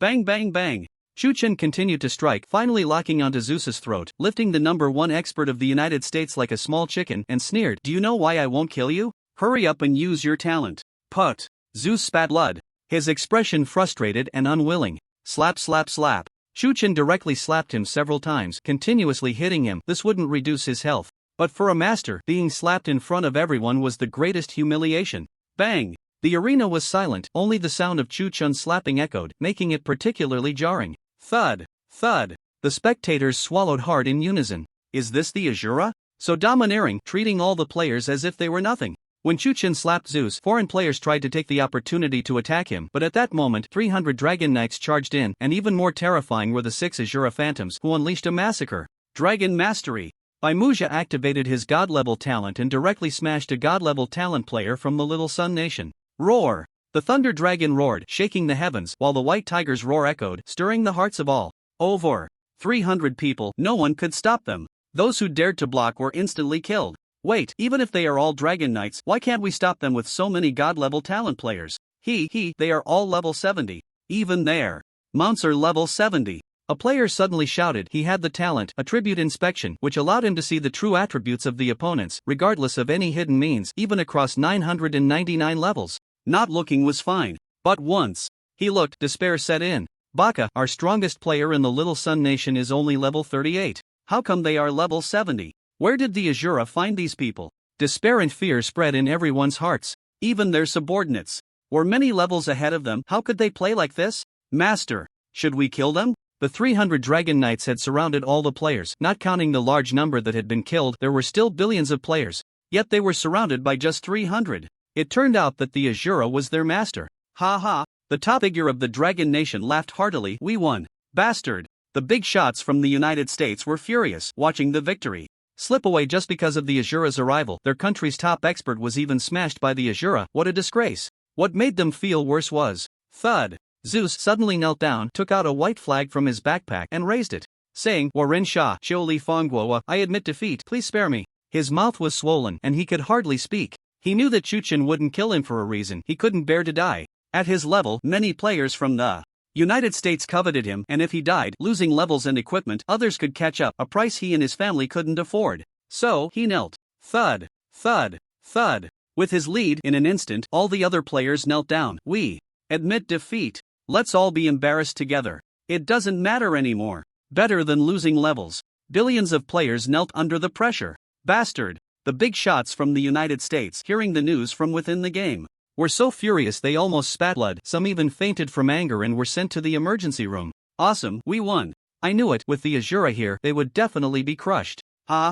Bang bang bang. Chuchen continued to strike, finally locking onto Zeus's throat, lifting the #1 expert of the United States like a small chicken, and sneered, "Do you know why I won't kill you? Hurry up and use your talent." Put. Zeus spat blood, his expression frustrated and unwilling. Slap slap slap. Chuchen directly slapped him several times, continuously hitting him. This wouldn't reduce his health. But for a master, being slapped in front of everyone was the greatest humiliation. Bang! The arena was silent, only the sound of Chuchen slapping echoed, making it particularly jarring. Thud! Thud! The spectators swallowed hard in unison. Is this the Azura? So domineering, treating all the players as if they were nothing. When Chuchen slapped Zeus, foreign players tried to take the opportunity to attack him, but at that moment 300 Dragon Knights charged in, and even more terrifying were the 6 Azura Phantoms, who unleashed a massacre. Dragon Mastery. Baimuja activated his god-level talent and directly smashed a god-level talent player from the Little Sun Nation. Roar! The Thunder Dragon roared, shaking the heavens, while the White Tiger's roar echoed, stirring the hearts of all. Over 300 people, no one could stop them. Those who dared to block were instantly killed. Wait, even if they are all Dragon Knights, why can't we stop them with so many god-level talent players? They are all level 70. Even their mounts are level 70. A player suddenly shouted he had the talent, Attribute Inspection, which allowed him to see the true attributes of the opponents, regardless of any hidden means, even across 999 levels. Not looking was fine. But once he looked, despair set in. Baka, our strongest player in the Little Sun Nation, is only level 38. How come they are level 70? Where did the Azura find these people? Despair and fear spread in everyone's hearts. Even their subordinates were many levels ahead of them. How could they play like this? Master, should we kill them? The 300 Dragon Knights had surrounded all the players, not counting the large number that had been killed. There were still billions of players. Yet they were surrounded by just 300. It turned out that the Azura was their master. Ha ha, the top figure of the Dragon Nation laughed heartily. We won. Bastard. The big shots from the United States were furious, watching the victory slip away just because of the Azura's arrival. Their country's top expert was even smashed by the Azura. What a disgrace. What made them feel worse was thud. Zeus suddenly knelt down, took out a white flag from his backpack, and raised it, saying, Warin Sha, Chioli Fongguowa, I admit defeat, please spare me. His mouth was swollen, and he could hardly speak. He knew that Chuchen wouldn't kill him for a reason. He couldn't bear to die. At his level, many players from the United States coveted him, and if he died, losing levels and equipment, others could catch up, a price he and his family couldn't afford. So, he knelt. Thud, thud, thud. With his lead, in an instant, all the other players knelt down. We admit defeat. Let's all be embarrassed together. It doesn't matter anymore. Better than losing levels. Billions of players knelt under the pressure. Bastard. The big shots from the United States, hearing the news from within the game, were so furious they almost spat blood. Some even fainted from anger and were sent to the emergency room. Awesome, we won. I knew it. With the Azura here, they would definitely be crushed.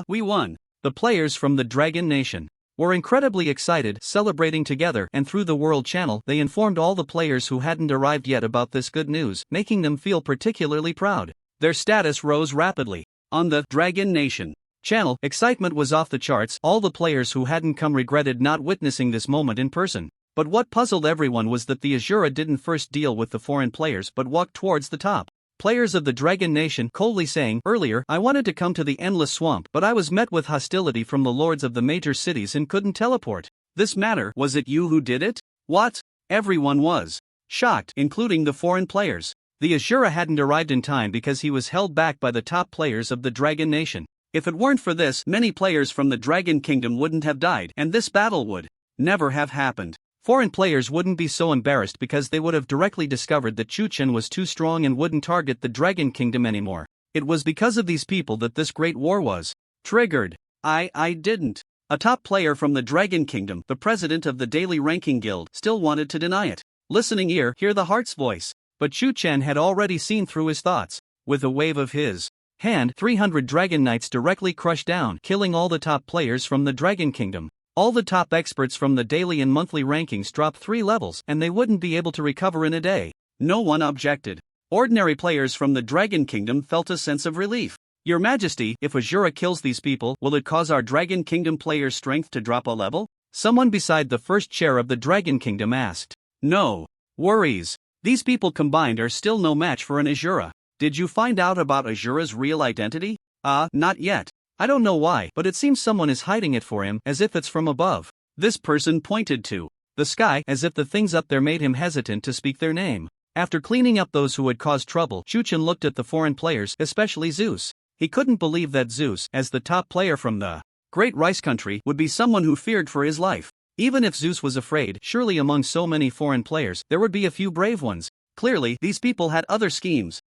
We won. The players from the Dragon Nation were incredibly excited, celebrating together, and through the World Channel, they informed all the players who hadn't arrived yet about this good news, making them feel particularly proud. Their status rose rapidly. On the Dragon Nation channel, excitement was off the charts. All the players who hadn't come regretted not witnessing this moment in person. But what puzzled everyone was that the Azura didn't first deal with the foreign players but walked towards the top. Players of the Dragon Nation coldly saying, earlier, I wanted to come to the Endless Swamp, but I was met with hostility from the lords of the major cities and couldn't teleport. This matter, was it you who did it? What? Everyone was shocked, including the foreign players. The Azura hadn't arrived in time because he was held back by the top players of the Dragon Nation. If it weren't for this, many players from the Dragon Kingdom wouldn't have died, and this battle would never have happened. Foreign players wouldn't be so embarrassed because they would have directly discovered that Chuchen was too strong and wouldn't target the Dragon Kingdom anymore. It was because of these people that this great war was triggered. I didn't. A top player from the Dragon Kingdom, the president of the Daily Ranking Guild, still wanted to deny it. Listening ear, hear the heart's voice. But Chu Chen had already seen through his thoughts. With a wave of his hand, 300 Dragon Knights directly crushed down, killing all the top players from the Dragon Kingdom. All the top experts from the daily and monthly rankings dropped 3 levels, and they wouldn't be able to recover in a day. No one objected. Ordinary players from the Dragon Kingdom felt a sense of relief. Your Majesty, if Azura kills these people, will it cause our Dragon Kingdom players' strength to drop a level? Someone beside the first chair of the Dragon Kingdom asked. No worries. These people combined are still no match for an Azura. Did you find out about Azura's real identity? Not yet. I don't know why, but it seems someone is hiding it for him, as if it's from above. This person pointed to the sky, as if the things up there made him hesitant to speak their name. After cleaning up those who had caused trouble, Chu Chen looked at the foreign players, especially Zeus. He couldn't believe that Zeus, as the top player from the Great Rice Country, would be someone who feared for his life. Even if Zeus was afraid, surely among so many foreign players, there would be a few brave ones. Clearly, these people had other schemes.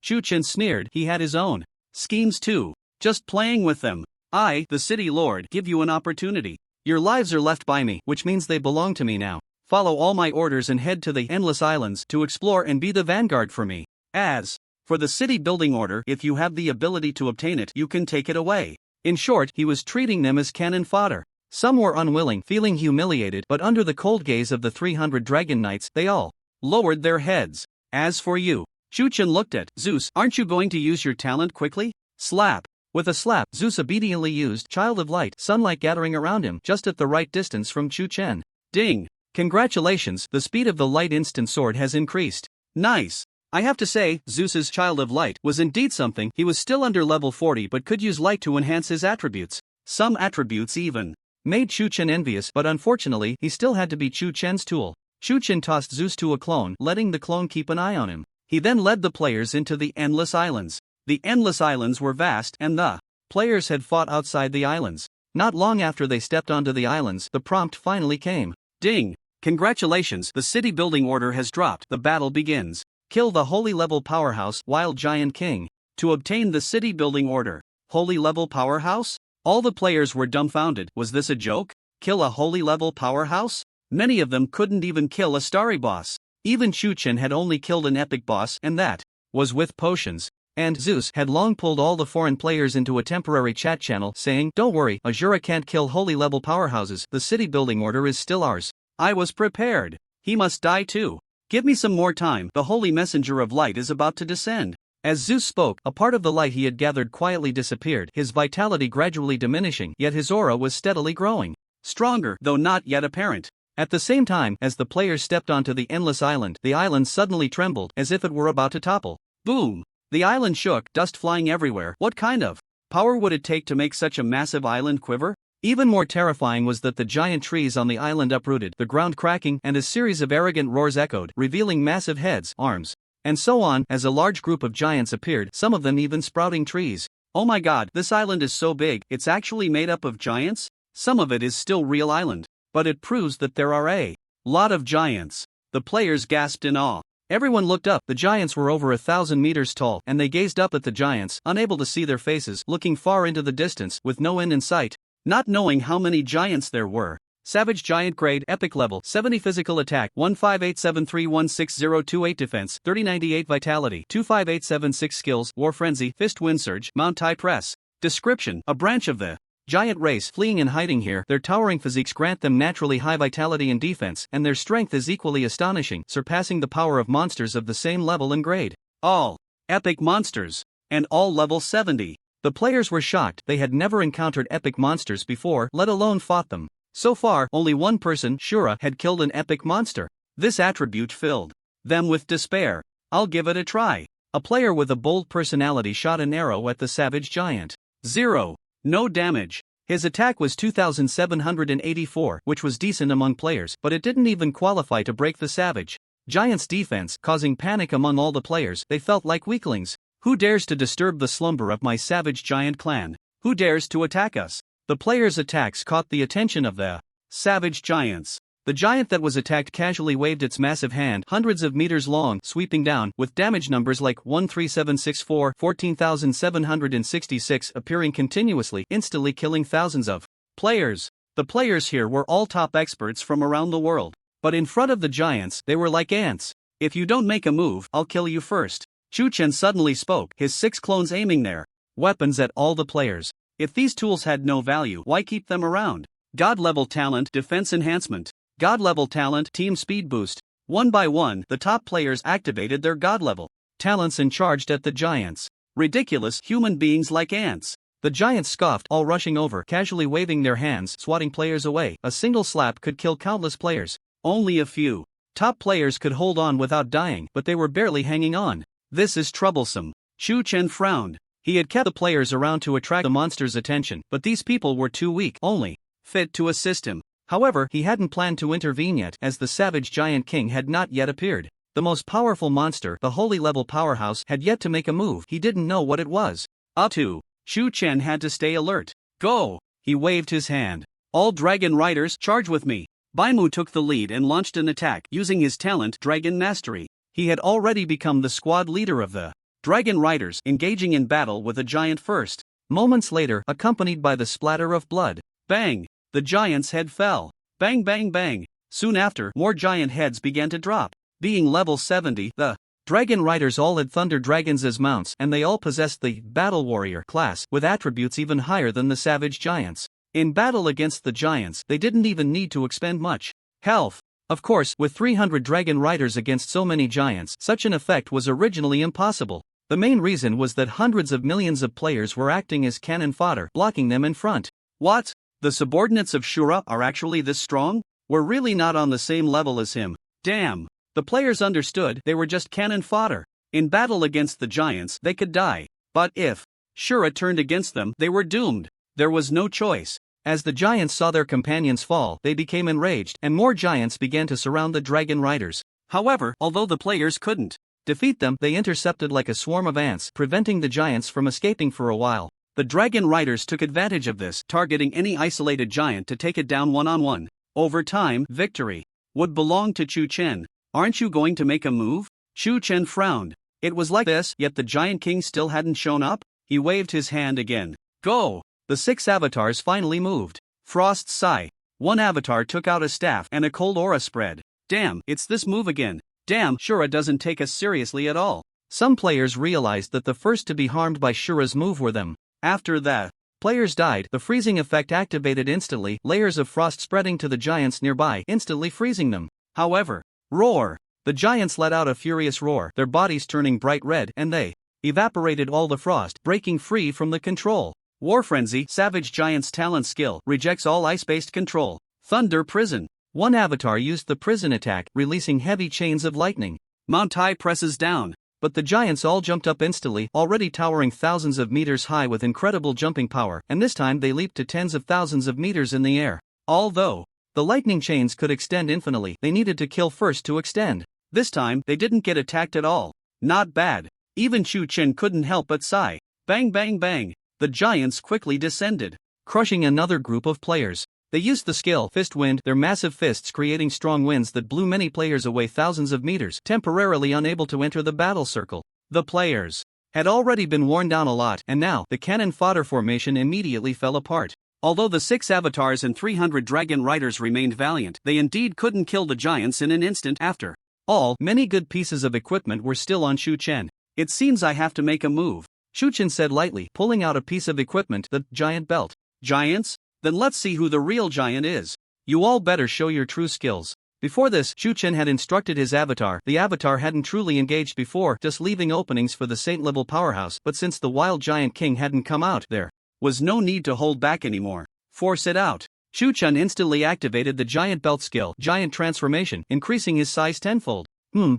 Chu Chen sneered, he had his own schemes too. Just playing with them. I, the city lord, give you an opportunity. Your lives are left by me, which means they belong to me now. Follow all my orders and head to the Endless Islands to explore and be the vanguard for me. As for the city building order, if you have the ability to obtain it, you can take it away. In short, he was treating them as cannon fodder. Some were unwilling, feeling humiliated, but under the cold gaze of the 300 Dragon Knights, they all lowered their heads. As for you, Chu Chen looked at Zeus, aren't you going to use your talent quickly? Slap. With a slap, Zeus obediently used Child of Light, sunlight gathering around him, just at the right distance from Chu Chen. Ding! Congratulations, the speed of the light instant sword has increased. Nice! I have to say, Zeus's Child of Light was indeed something. He was still under level 40 but could use light to enhance his attributes. Some attributes even made Chu Chen envious, but unfortunately, he still had to be Chu Chen's tool. Chu Chen tossed Zeus to a clone, letting the clone keep an eye on him. He then led the players into the Endless Islands. The Endless Islands were vast, and the players had fought outside the islands. Not long after they stepped onto the islands, the prompt finally came. Ding! Congratulations, the city building order has dropped. The battle begins. Kill the holy level powerhouse, Wild Giant King. To obtain the city building order. Holy level powerhouse? All the players were dumbfounded. Was this a joke? Kill a holy level powerhouse? Many of them couldn't even kill a starry boss. Even Chu Chen had only killed an epic boss, and that was with potions. And Zeus had long pulled all the foreign players into a temporary chat channel, saying, don't worry, Azura can't kill holy level powerhouses, the city building order is still ours. I was prepared. He must die too. Give me some more time, the holy messenger of light is about to descend. As Zeus spoke, a part of the light he had gathered quietly disappeared, his vitality gradually diminishing, yet his aura was steadily growing. Stronger, though not yet apparent. At the same time, as the players stepped onto the Endless Island, the island suddenly trembled, as if it were about to topple. Boom! The island shook, dust flying everywhere. What kind of power would it take to make such a massive island quiver? Even more terrifying was that the giant trees on the island uprooted, the ground cracking, and a series of arrogant roars echoed, revealing massive heads, arms, and so on, as a large group of giants appeared, some of them even sprouting trees. Oh my god, this island is so big, it's actually made up of giants? Some of it is still real island. But it proves that there are a lot of giants. The players gasped in awe. Everyone looked up. The giants were over 1,000 meters tall, and they gazed up at the giants, unable to see their faces, looking far into the distance, with no end in sight. Not knowing how many giants there were. Savage Giant Grade, Epic Level, 70 Physical Attack, 15873160028 Defense, 3098 Vitality, 25876 Skills, War Frenzy, Fist Wind Surge, Mount Tai Press. Description: a branch of the giant race fleeing and hiding here. Their towering physiques grant them naturally high vitality and defense, and their strength is equally astonishing, surpassing the power of monsters of the same level and grade. All epic monsters, and all level 70. The players were shocked. They had never encountered epic monsters before, let alone fought them. So far, only one person, Shura, had killed an epic monster. This attribute filled them with despair. I'll give it a try. A player with a bold personality shot an arrow at the savage giant. 0. No damage. His attack was 2,784, which was decent among players, but it didn't even qualify to break the savage giant's defense, causing panic among all the players. They felt like weaklings. Who dares to disturb the slumber of my savage giant clan? Who dares to attack us? The players' attacks caught the attention of the savage giants. The giant that was attacked casually waved its massive hand, hundreds of meters long, sweeping down, with damage numbers like 13764, 14,766 appearing continuously, instantly killing thousands of players. The players here were all top experts from around the world. But in front of the giants, they were like ants. If you don't make a move, I'll kill you first. Shu Chen suddenly spoke, his 6 clones aiming their weapons at all the players. If these tools had no value, why keep them around? God-level talent, defense enhancement. God-level talent, team speed boost. One by one, the top players activated their God-level talents and charged at the giants. Ridiculous, human beings like ants. The giants scoffed, all rushing over, casually waving their hands, swatting players away. A single slap could kill countless players. Only a few top players could hold on without dying, but they were barely hanging on. This is troublesome. Shu Chen frowned. He had kept the players around to attract the monster's attention, but these people were too weak, only fit to assist him. However, he hadn't planned to intervene yet, as the savage giant king had not yet appeared. The most powerful monster, the holy level powerhouse, had yet to make a move. He didn't know what it was up to. Shu Chen had to stay alert. Go! He waved his hand. All dragon riders, charge with me. Baimu took the lead and launched an attack, using his talent, Dragon Mastery. He had already become the squad leader of the dragon riders, engaging in battle with a giant first. Moments later, accompanied by the splatter of blood. Bang! The giant's head fell. Bang bang bang. Soon after, more giant heads began to drop. Being level 70, the dragon riders all had thunder dragons as mounts, and they all possessed the battle warrior class, with attributes even higher than the savage giants. In battle against the giants, they didn't even need to expend much health. Of course, with 300 dragon riders against so many giants, such an effect was originally impossible. The main reason was that hundreds of millions of players were acting as cannon fodder, blocking them in front. What? The subordinates of Shura are actually this strong? We're really not on the same level as him. Damn. The players understood they were just cannon fodder. In battle against the giants, they could die. But if Shura turned against them, they were doomed. There was no choice. As the giants saw their companions fall, they became enraged, and more giants began to surround the dragon riders. However, although the players couldn't defeat them, they intercepted like a swarm of ants, preventing the giants from escaping for a while. The dragon riders took advantage of this, targeting any isolated giant to take it down one-on-one. Over time, victory would belong to Shu Chen. Aren't you going to make a move? Shu Chen frowned. It was like this, yet the giant king still hadn't shown up? He waved his hand again. Go! The 6 avatars finally moved. Frost's sigh. One avatar took out a staff and a cold aura spread. Damn, it's this move again. Damn, Shura doesn't take us seriously at all. Some players realized that the first to be harmed by Shura's move were them. After that, players died. The freezing effect activated instantly, layers of frost spreading to the giants nearby, instantly freezing them. However, roar! The giants let out a furious roar, their bodies turning bright red, and they evaporated all the frost, breaking free from the control. War Frenzy, Savage Giant's talent skill, rejects all ice-based control. Thunder Prison. One avatar used the prison attack, releasing heavy chains of lightning. Mount High presses down. But the giants all jumped up instantly, already towering thousands of meters high with incredible jumping power, and this time they leaped to tens of thousands of meters in the air. Although the lightning chains could extend infinitely, they needed to kill first to extend. This time, they didn't get attacked at all. Not bad. Even Shu Chen couldn't help but sigh. Bang bang bang. The giants quickly descended, crushing another group of players. They used the skill Fist Wind, their massive fists creating strong winds that blew many players away thousands of meters, temporarily unable to enter the battle circle. The players had already been worn down a lot, and now the cannon fodder formation immediately fell apart. Although the 6 avatars and 300 dragon riders remained valiant, they indeed couldn't kill the giants in an instant. After all, many good pieces of equipment were still on Shu Chen. It seems I have to make a move, Shu Chen said lightly, pulling out a piece of equipment, the giant belt. Giants? Then let's see who the real giant is. You all better show your true skills. Before this, Shu Chen had instructed his avatar. The avatar hadn't truly engaged before, just leaving openings for the saint-level powerhouse, but since the wild giant king hadn't come out, there was no need to hold back anymore. Force it out. Shu Chen instantly activated the giant belt skill, Giant Transformation, increasing his size tenfold.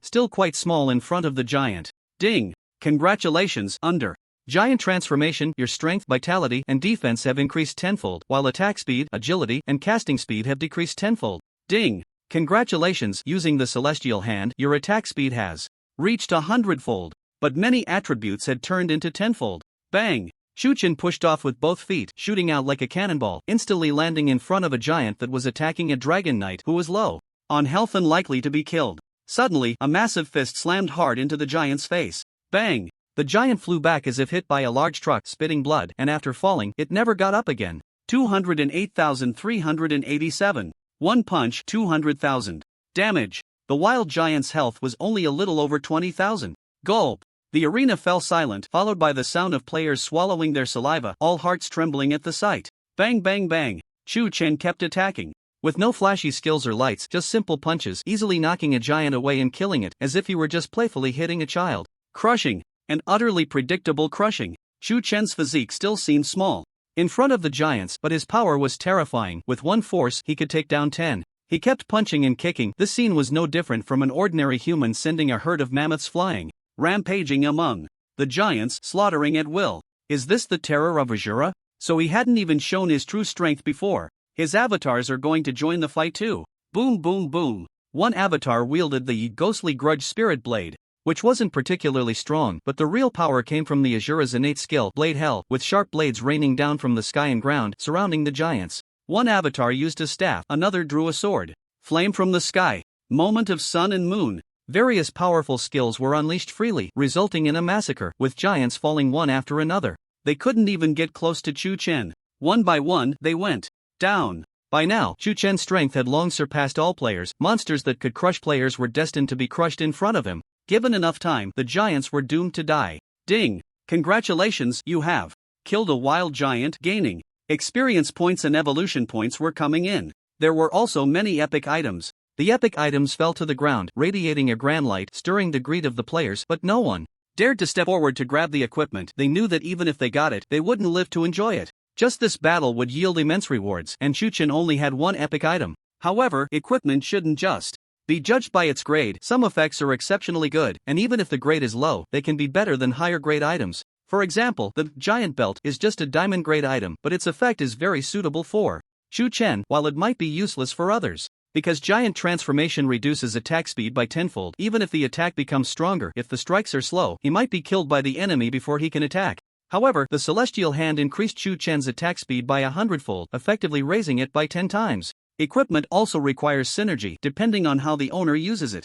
Still quite small in front of the giant. Ding! Congratulations, under Giant Transformation, your strength, vitality, and defense have increased tenfold, while attack speed, agility, and casting speed have decreased tenfold. Ding! Congratulations, using the Celestial Hand, your attack speed has reached 100-fold, but many attributes had turned into tenfold. Bang! Shu-Chen pushed off with both feet, shooting out like a cannonball, instantly landing in front of a giant that was attacking a dragon knight who was low on health and likely to be killed. Suddenly, a massive fist slammed hard into the giant's face. Bang! The giant flew back as if hit by a large truck, spitting blood, and after falling, it never got up again. 208,387. One punch, 200,000. Damage. The wild giant's health was only a little over 20,000. Gulp. The arena fell silent, followed by the sound of players swallowing their saliva, all hearts trembling at the sight. Bang bang bang. Shu-Chen kept attacking. With no flashy skills or lights, just simple punches, easily knocking a giant away and killing it, as if he were just playfully hitting a child. Crushing. An utterly predictable crushing. Shu-Chen's physique still seemed small in front of the giants, but his power was terrifying. With one force, he could take down 10. He kept punching and kicking. This scene was no different from an ordinary human sending a herd of mammoths flying, rampaging among the giants, slaughtering at will. Is this the terror of Azura? So he hadn't even shown his true strength before. His avatars are going to join the fight too. Boom boom boom. One avatar wielded the ghostly grudge spirit blade, which wasn't particularly strong, but the real power came from the Azura's innate skill, Blade Hell, with sharp blades raining down from the sky and ground, surrounding the giants. One avatar used a staff, another drew a sword. Flame from the sky. Moment of sun and moon. Various powerful skills were unleashed freely, resulting in a massacre, with giants falling one after another. They couldn't even get close to Shu-Chen. One by one, they went down. By now, Shu-Chen's strength had long surpassed all players. Monsters that could crush players were destined to be crushed in front of him. Given enough time, the giants were doomed to die. Ding! Congratulations, you have killed a wild giant, gaining experience points and evolution points were coming in. There were also many epic items. The epic items fell to the ground, radiating a grand light, stirring the greed of the players, but no one dared to step forward to grab the equipment. They knew that even if they got it, they wouldn't live to enjoy it. Just this battle would yield immense rewards, and Shu-Chen only had one epic item. However, equipment shouldn't just be judged by its grade. Some effects are exceptionally good, and even if the grade is low, they can be better than higher grade items. For example, the giant belt is just a diamond grade item, but its effect is very suitable for Shu-Chen, while it might be useless for others. Because giant transformation reduces attack speed by tenfold, even if the attack becomes stronger. If the strikes are slow, he might be killed by the enemy before he can attack. However, the celestial hand increased Shu-Chen's attack speed by 100-fold, effectively raising it by 10 times. Equipment also requires synergy, depending on how the owner uses it.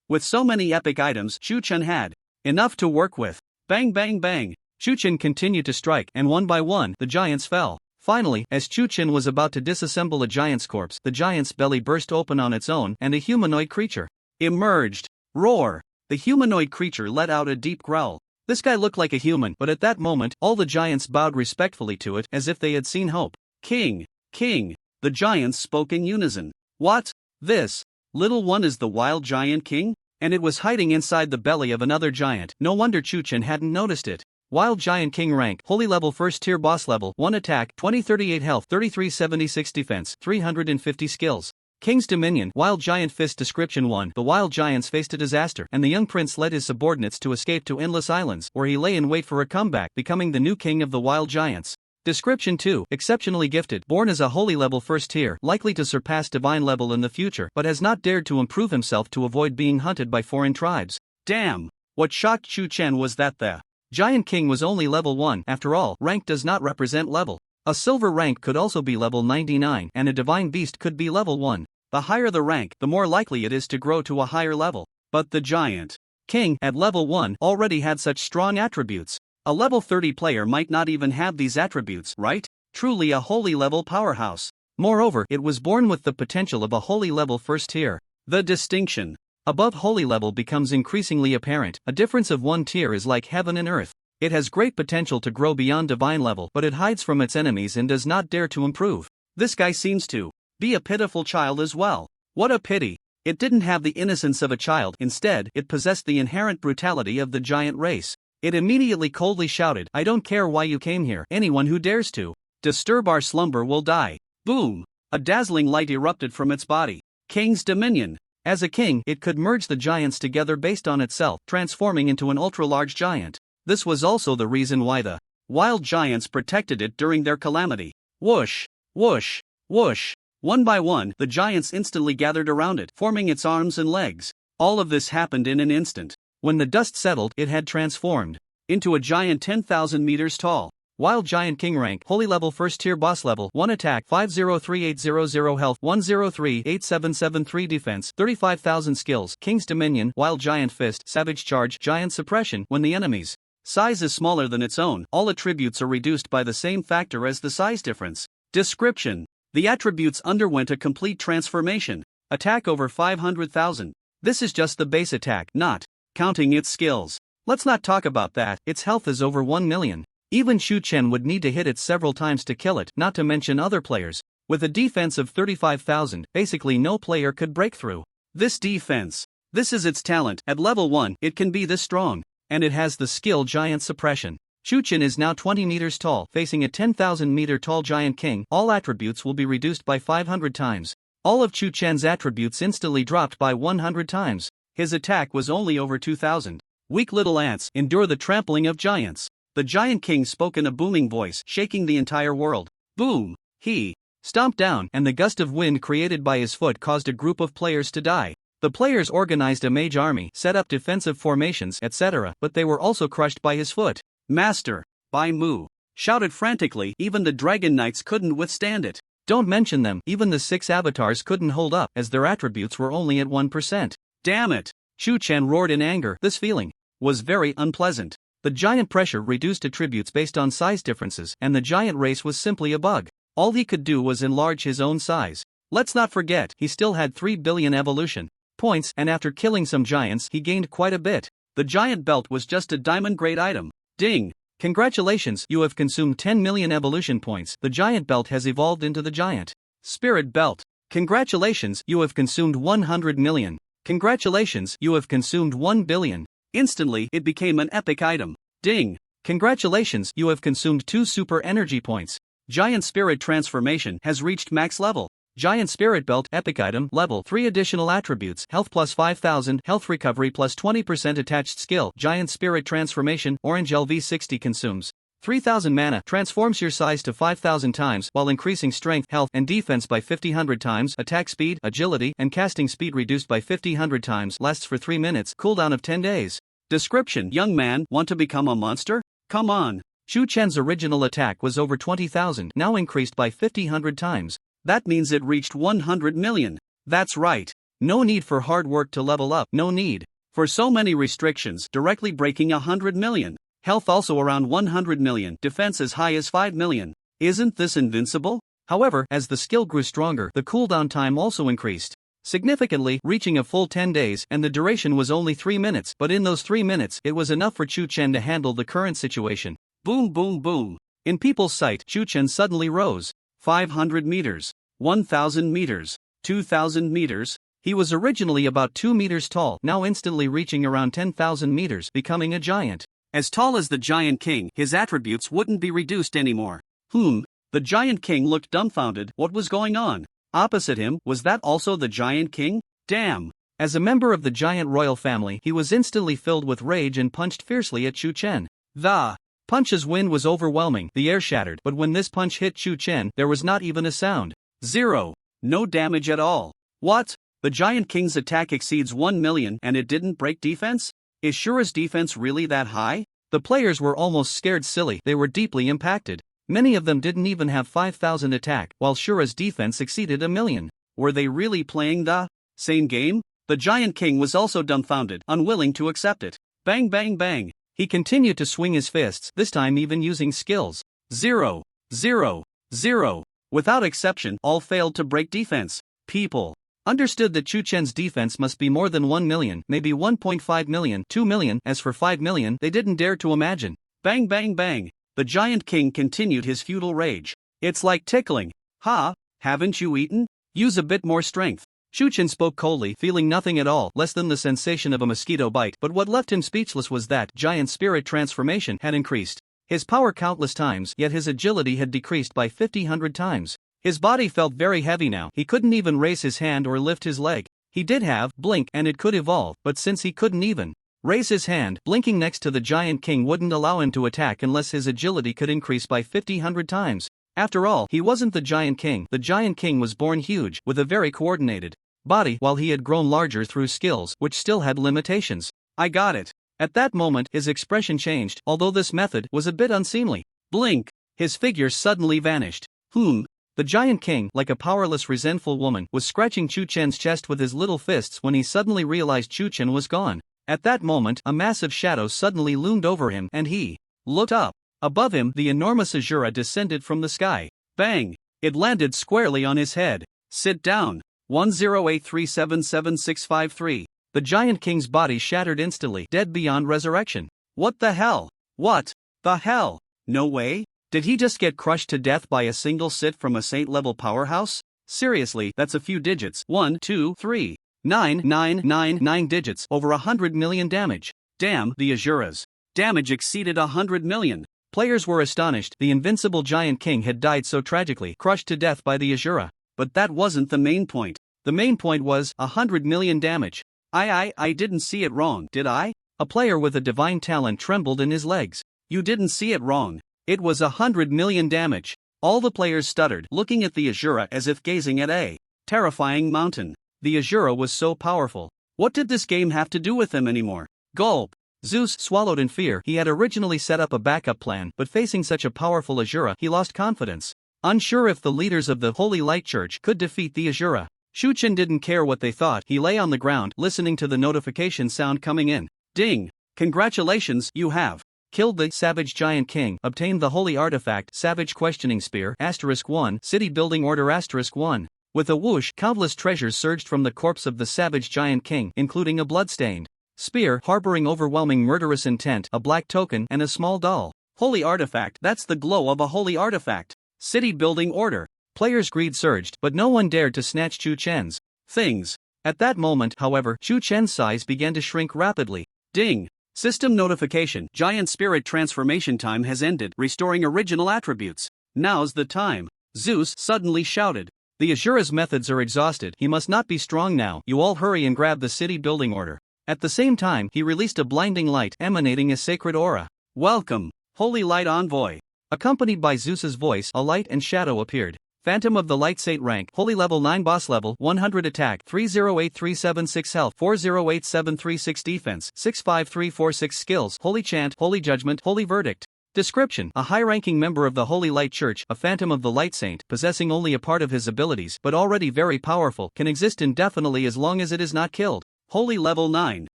With so many epic items, Shu-Chen had enough to work with. Bang bang bang. Shu-Chen continued to strike, and one by one, the giants fell. Finally, as Shu-Chen was about to disassemble a giant's corpse, the giant's belly burst open on its own, and a humanoid creature emerged. Roar! The humanoid creature let out a deep growl. This guy looked like a human, but at that moment, all the giants bowed respectfully to it, as if they had seen hope. King! King! The giants spoke in unison. What? This little one is the wild giant king? And it was hiding inside the belly of another giant. No wonder Shu-Chen hadn't noticed it. Wild Giant King rank, Holy Level 1st Tier Boss Level, 1 Attack, 2038 Health, 3376 Defense, 350 Skills. King's Dominion, Wild Giant Fist Description 1. The wild giants faced a disaster, and the young prince led his subordinates to escape to Endless Islands, where he lay in wait for a comeback, becoming the new king of the wild giants. Description 2. Exceptionally gifted, born as a Holy Level 1st Tier, likely to surpass Divine Level in the future, but has not dared to improve himself to avoid being hunted by foreign tribes. Damn! What shocked Shu-Chen was that the Giant King was only level 1. After all, rank does not represent level. A silver rank could also be level 99, and a divine beast could be level 1. The higher the rank, the more likely it is to grow to a higher level. But the Giant King, at level 1, already had such strong attributes. A level 30 player might not even have these attributes, right? Truly a holy level powerhouse. Moreover, it was born with the potential of a holy level 1st tier. The distinction above holy level becomes increasingly apparent. A difference of 1 tier is like heaven and earth. It has great potential to grow beyond divine level, but it hides from its enemies and does not dare to improve. This guy seems to be a pitiful child as well. What a pity. It didn't have the innocence of a child, instead, it possessed the inherent brutality of the giant race. It immediately coldly shouted, "I don't care why you came here. Anyone who dares to disturb our slumber will die." Boom! A dazzling light erupted from its body. King's Dominion. As a king, it could merge the giants together based on itself, transforming into an ultra-large giant. This was also the reason why the wild giants protected it during their calamity. Whoosh! Whoosh! Whoosh! One by one, the giants instantly gathered around it, forming its arms and legs. All of this happened in an instant. When the dust settled, it had transformed into a giant 10,000 meters tall. Wild Giant King rank, Holy level, first tier boss level, 1 attack, 503800 health, 10387773 defense, 35,000 skills, King's Dominion, Wild Giant Fist, Savage Charge, Giant Suppression. When the enemy's size is smaller than its own, all attributes are reduced by the same factor as the size difference. Description: the attributes underwent a complete transformation. Attack over 500,000. This is just the base attack, not counting its skills. Let's not talk about that. Its health is over 1 million. Even Shu Chen would need to hit it several times to kill it, not to mention other players. With a defense of 35,000, basically no player could break through this defense. This is its talent. At level 1, it can be this strong. And it has the skill Giant Suppression. Shu Chen is now 20 meters tall, facing a 10,000 meter tall Giant King. All attributes will be reduced by 500 times. All of Shu Chen's attributes instantly dropped by 100 times. His attack was only over 2,000. Weak little ants, endure the trampling of giants. The Giant King spoke in a booming voice, shaking the entire world. Boom! He stomped down, and the gust of wind created by his foot caused a group of players to die. The players organized a mage army, set up defensive formations, etc., but they were also crushed by his foot. Master! Bai Mu shouted frantically. Even the Dragon Knights couldn't withstand it. Don't mention them, even the 6 avatars couldn't hold up, as their attributes were only at 1%. Damn it! Shu Chen roared in anger. This feeling was very unpleasant. The giant pressure reduced attributes based on size differences, and the giant race was simply a bug. All he could do was enlarge his own size. Let's not forget, he still had 3 billion evolution points, and after killing some giants, he gained quite a bit. The giant belt was just a diamond grade item. Ding! Congratulations, you have consumed 10 million evolution points. The giant belt has evolved into the giant spirit belt. Congratulations, you have consumed 100 million. Congratulations, you have consumed 1 billion. Instantly, it became an epic item. Ding! Congratulations, you have consumed 2 super energy points. Giant Spirit Transformation has reached max level. Giant Spirit Belt Epic Item Level 3 additional attributes: Health plus 5,000, Health Recovery plus 20% attached skill. Giant Spirit Transformation Orange LV60 consumes 3,000 mana, transforms your size to 5,000 times while increasing strength, health, and defense by 50 times, attack speed, agility, and casting speed reduced by 50 times, lasts for 3 minutes, cooldown of 10 days. Description: young man, want to become a monster? Come on! Shu Chen's original attack was over 20,000, now increased by 50 times. That means it reached 100 million. That's right. No need for hard work to level up, no need for so many restrictions, directly breaking 100 million. Health also around 100 million, defense as high as 5 million. Isn't this invincible? However, as the skill grew stronger, the cooldown time also increased significantly, reaching a full 10 days, and the duration was only 3 minutes, but in those 3 minutes, it was enough for Shu Chen to handle the current situation. Boom boom boom. In people's sight, Shu Chen suddenly rose. 500 meters, 1,000 meters, 2,000 meters. He was originally about 2 meters tall, now instantly reaching around 10,000 meters, becoming a giant. As tall as the Giant King, his attributes wouldn't be reduced anymore. The Giant King looked dumbfounded. What was going on? Opposite him, was that also the Giant King? Damn! As a member of the giant royal family, he was instantly filled with rage and punched fiercely at Shu Chen. The punch's wind was overwhelming, the air shattered, but when this punch hit Shu Chen, there was not even a sound. 0. No damage at all. What? The Giant King's attack exceeds 1 million and it didn't break defense? Is Shura's defense really that high? The players were almost scared silly, they were deeply impacted. Many of them didn't even have 5,000 attack, while Shura's defense exceeded 1 million. Were they really playing the same game? The Giant King was also dumbfounded, unwilling to accept it. Bang bang bang. He continued to swing his fists, this time even using skills. 0, 0, 0. Without exception, all failed to break defense. People understood that Shu Chen's defense must be more than 1 million, maybe 1.5 million, 2 million, as for 5 million, they didn't dare to imagine. Bang bang bang. The Giant King continued his feudal rage. It's like tickling. Ha, haven't you eaten? Use a bit more strength. Shu Chen spoke coldly, feeling nothing at all, less than the sensation of a mosquito bite, but what left him speechless was that Giant Spirit Transformation had increased his power countless times, yet his agility had decreased by 50 times. His body felt very heavy now, he couldn't even raise his hand or lift his leg. He did have blink and it could evolve, but since he couldn't even raise his hand, blinking next to the Giant King wouldn't allow him to attack unless his agility could increase by 50 times. After all, he wasn't the Giant King. The Giant King was born huge, with a very coordinated body, while he had grown larger through skills, which still had limitations. I got it. At that moment, his expression changed, although this method was a bit unseemly. Blink. His figure suddenly vanished. The Giant King, like a powerless resentful woman, was scratching Chu Chen's chest with his little fists when he suddenly realized Chu Chen was gone. At that moment, a massive shadow suddenly loomed over him and he looked up. Above him, the enormous Azura descended from the sky. Bang! It landed squarely on his head. Sit down. 1083776653. The Giant King's body shattered instantly, dead beyond resurrection. What the hell? What the hell? No way? Did he just get crushed to death by a single sit from a saint-level powerhouse? Seriously, that's a few digits. 1, 2, 3, 9, 9, 9, 9 digits, over 100 million damage. Damn, the Azura's damage exceeded 100 million. Players were astonished. The invincible Giant King had died so tragically, crushed to death by the Azura. But that wasn't the main point. The main point was 100 million damage. I didn't see it wrong, did I? A player with a divine talent trembled in his legs. You didn't see it wrong. It was 100 million damage. All the players stuttered, looking at the Azura as if gazing at a terrifying mountain. The Azura was so powerful. What did this game have to do with him anymore? Gulp. Zeus swallowed in fear. He had originally set up a backup plan, but facing such a powerful Azura, he lost confidence. Unsure if the leaders of the Holy Light Church could defeat the Azura. Chu Chen didn't care what they thought. He lay on the ground, listening to the notification sound coming in. Ding! Congratulations, you have killed the Savage Giant King, obtained the Holy Artifact, Savage Questioning Spear, *1, City Building Order *1. With a whoosh, countless treasures surged from the corpse of the Savage Giant King, including a bloodstained spear harboring overwhelming murderous intent, a black token, and a small doll. Holy Artifact, that's the glow of a Holy Artifact. City Building Order. Players' greed surged, but no one dared to snatch Chu Chen's things. At that moment, however, Chu Chen's size began to shrink rapidly. Ding! System notification. Giant Spirit transformation time has ended, restoring original attributes. Now's the time. Zeus suddenly shouted. The Azura's methods are exhausted. He must not be strong now. You all hurry and grab the City Building Order. At the same time, he released a blinding light emanating a sacred aura. Welcome, Holy Light Envoy. Accompanied by Zeus's voice, a light and shadow appeared. Phantom of the Light Saint rank, Holy level 9 boss level, 100 attack, 308376 health, 408736 defense, 65346 skills, Holy Chant, Holy Judgment, Holy Verdict. Description: a high-ranking member of the Holy Light Church, a Phantom of the Light Saint, possessing only a part of his abilities but already very powerful, can exist indefinitely as long as it is not killed. Holy level 9.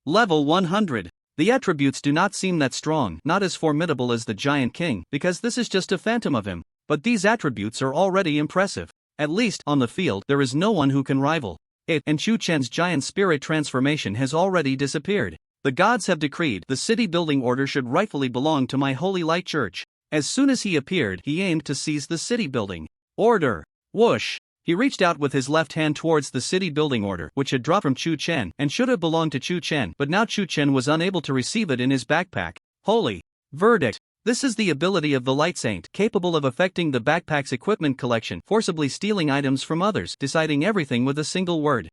Level 100. The attributes do not seem that strong, not as formidable as the Giant King, because this is just a phantom of him. But these attributes are already impressive. At least, on the field, there is no one who can rival it, and Chu Chen's giant spirit transformation has already disappeared. The gods have decreed the City Building Order should rightfully belong to my Holy Light Church. As soon as he appeared, he aimed to seize the City Building Order. Whoosh! He reached out with his left hand towards the City Building Order, which had dropped from Chu Chen and should have belonged to Chu Chen, but now Chu Chen was unable to receive it in his backpack. Holy Verdict. This is the ability of the Light Saint, capable of affecting the backpack's equipment collection, forcibly stealing items from others, deciding everything with a single word.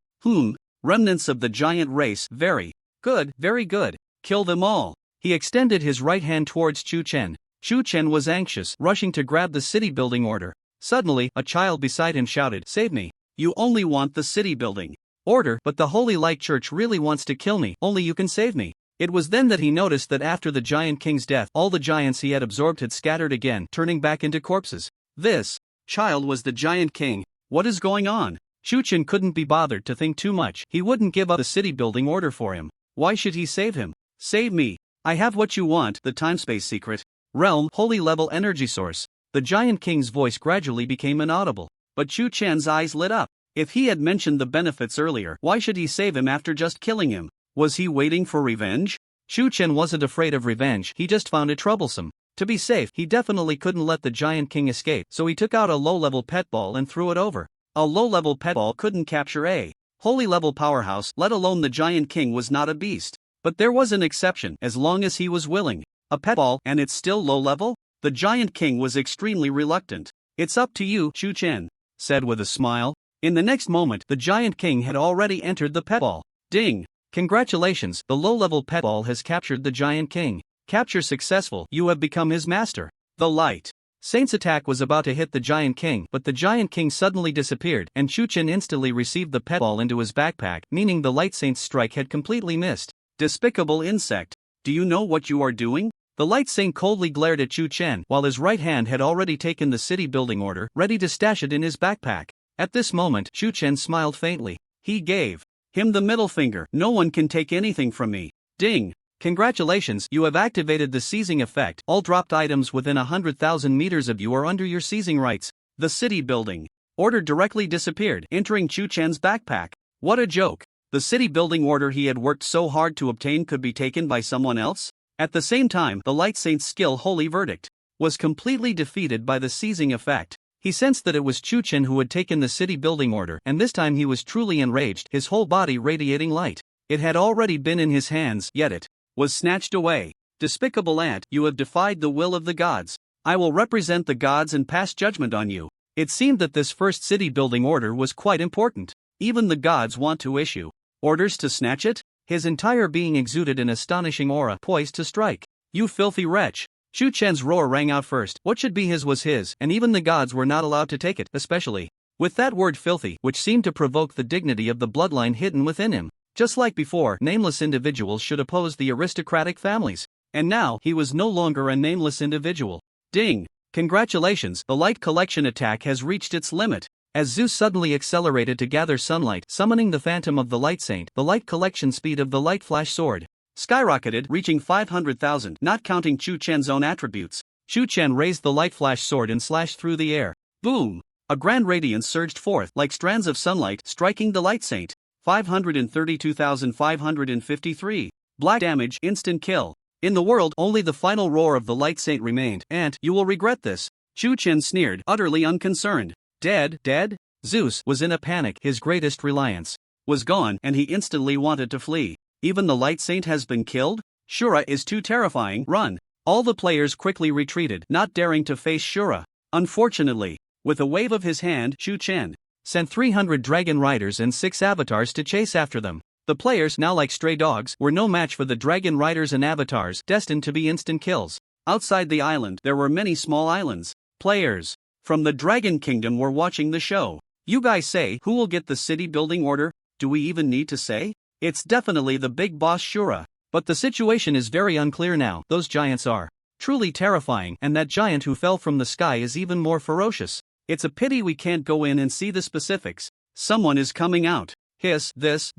Remnants of the giant race. Very good, very good. Kill them all. He extended his right hand towards Chu Chen. Chu Chen was anxious, rushing to grab the City Building Order. Suddenly, a child beside him shouted, "Save me. You only want the City Building Order, but the Holy Light Church really wants to kill me. Only you can save me." It was then that he noticed that after the Giant King's death, all the giants he had absorbed had scattered again, turning back into corpses. This child was the Giant King. What is going on? Chu Chen couldn't be bothered to think too much. He wouldn't give up the City Building Order for him. Why should he save him? Save me. I have what you want, the time-space secret. Realm, Holy level energy source. The Giant King's voice gradually became inaudible. But Chu Chen's eyes lit up. If he had mentioned the benefits earlier, why should he save him after just killing him? Was he waiting for revenge? Chu Chen wasn't afraid of revenge, he just found it troublesome. To be safe, he definitely couldn't let the Giant King escape, so he took out a low-level pet ball and threw it over. A low-level pet ball couldn't capture a holy-level powerhouse, let alone the Giant King was not a beast. But there was an exception, as long as he was willing. A pet ball, and it's still low-level? The Giant King was extremely reluctant. "It's up to you," Chu Chen said with a smile. In the next moment, the Giant King had already entered the pet ball. Ding! Congratulations, the low-level pet ball has captured the Giant King. Capture successful, you have become his master. The Light Saint's attack was about to hit the Giant King, but the Giant King suddenly disappeared, and Chu Chen instantly received the pet ball into his backpack, meaning the Light Saint's strike had completely missed. Despicable insect. Do you know what you are doing? The Light Saint coldly glared at Chu Chen while his right hand had already taken the city building order, ready to stash it in his backpack. At this moment, Chu Chen smiled faintly. He gave him the middle finger. No one can take anything from me. Ding! Congratulations, you have activated the seizing effect. All dropped items within 100,000 meters of you are under your seizing rights. The city building order directly disappeared, entering Chu Chen's backpack. What a joke! The city building order he had worked so hard to obtain could be taken by someone else? At the same time, the Light Saint's skill holy verdict was completely defeated by the seizing effect. He sensed that it was Chu Chen who had taken the city building order, and this time he was truly enraged, his whole body radiating light. It had already been in his hands, yet it was snatched away. Despicable ant, you have defied the will of the gods. I will represent the gods and pass judgment on you. It seemed that this first city building order was quite important. Even the gods want to issue orders to snatch it? His entire being exuded an astonishing aura, poised to strike. You filthy wretch! Chu Chen's roar rang out first. What should be his was his, and even the gods were not allowed to take it, especially with that word filthy, which seemed to provoke the dignity of the bloodline hidden within him. Just like before, nameless individuals should oppose the aristocratic families. And now, he was no longer a nameless individual. Ding! Congratulations, the light collection attack has reached its limit. As Zeus suddenly accelerated to gather sunlight, summoning the phantom of the Light Saint, the light collection speed of the light flash sword skyrocketed, reaching 500,000, not counting Chu Chen's own attributes. Chu Chen raised the light flash sword and slashed through the air. Boom! A grand radiance surged forth, like strands of sunlight, striking the Light Saint. 532,553. Black damage, instant kill. In the world, only the final roar of the Light Saint remained, and you will regret this. Chu Chen sneered, utterly unconcerned. Dead? Zeus was in a panic. His greatest reliance was gone, and he instantly wanted to flee. Even the Light Saint has been killed? Shura is too terrifying. Run! All the players quickly retreated, not daring to face Shura. Unfortunately, with a wave of his hand, Chu Chen sent 300 dragon riders and 6 avatars to chase after them. The players, now like stray dogs, were no match for the dragon riders and avatars, destined to be instant kills. Outside the island, there were many small islands. Players from the Dragon Kingdom were watching the show. You guys say, who will get the city building order? Do we even need to say? It's definitely the big boss Shura. But the situation is very unclear now. Those giants are truly terrifying, and that giant who fell from the sky is even more ferocious. It's a pity we can't go in and see the specifics. Someone is coming out. Hiss, this.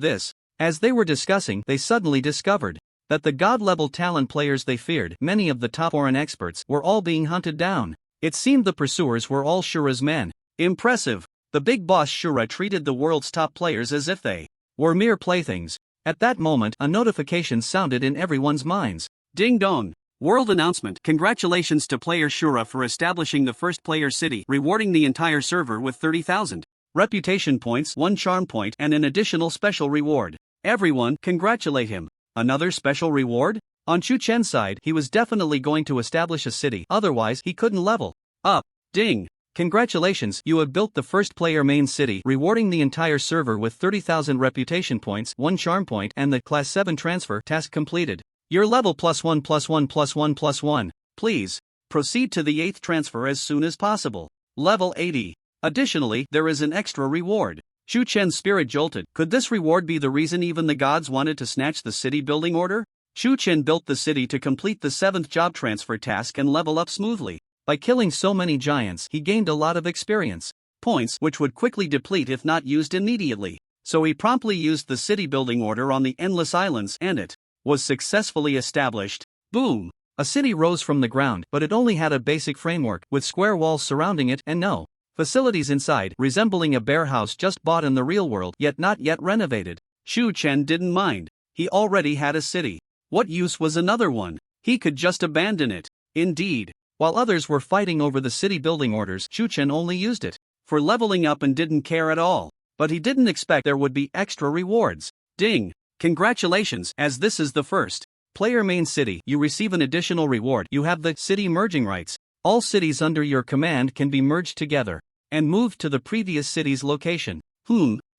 As they were discussing, they suddenly discovered that the god-level talent players they feared, many of the top foreign experts, were all being hunted down. It seemed the pursuers were all Shura's men. Impressive. The big boss Shura treated the world's top players as if they were mere playthings. At that moment, a notification sounded in everyone's minds. Ding dong. World announcement. Congratulations to player Shura for establishing the first player city, rewarding the entire server with 30,000 reputation points, 1 charm point, and an additional special reward. Everyone, congratulate him. Another special reward? On Chu Chen's side, he was definitely going to establish a city, otherwise he couldn't level up. Ding! Congratulations, you have built the first player main city, rewarding the entire server with 30,000 reputation points, 1 charm point, and the Class 7 transfer task completed. Your level +1+1+1+1. Please proceed to the 8th transfer as soon as possible. Level 80. Additionally, there is an extra reward. Chu Chen's spirit jolted. Could this reward be the reason even the gods wanted to snatch the city building order? Chu Chen built the city to complete the 7th job transfer task and level up smoothly. By killing so many giants, he gained a lot of experience points, which would quickly deplete if not used immediately. So he promptly used the city building order on the endless islands, and it was successfully established. Boom! A city rose from the ground, but it only had a basic framework, with square walls surrounding it, and no facilities inside, resembling a bare house just bought in the real world, yet not yet renovated. Chu Chen didn't mind. He already had a city. What use was another one? He could just abandon it. Indeed. While others were fighting over the city building orders, Chu Chen only used it for leveling up and didn't care at all. But he didn't expect there would be extra rewards. Ding! Congratulations, as this is the first player main city, you receive an additional reward. You have the city merging rights. All cities under your command can be merged together and moved to the previous city's location.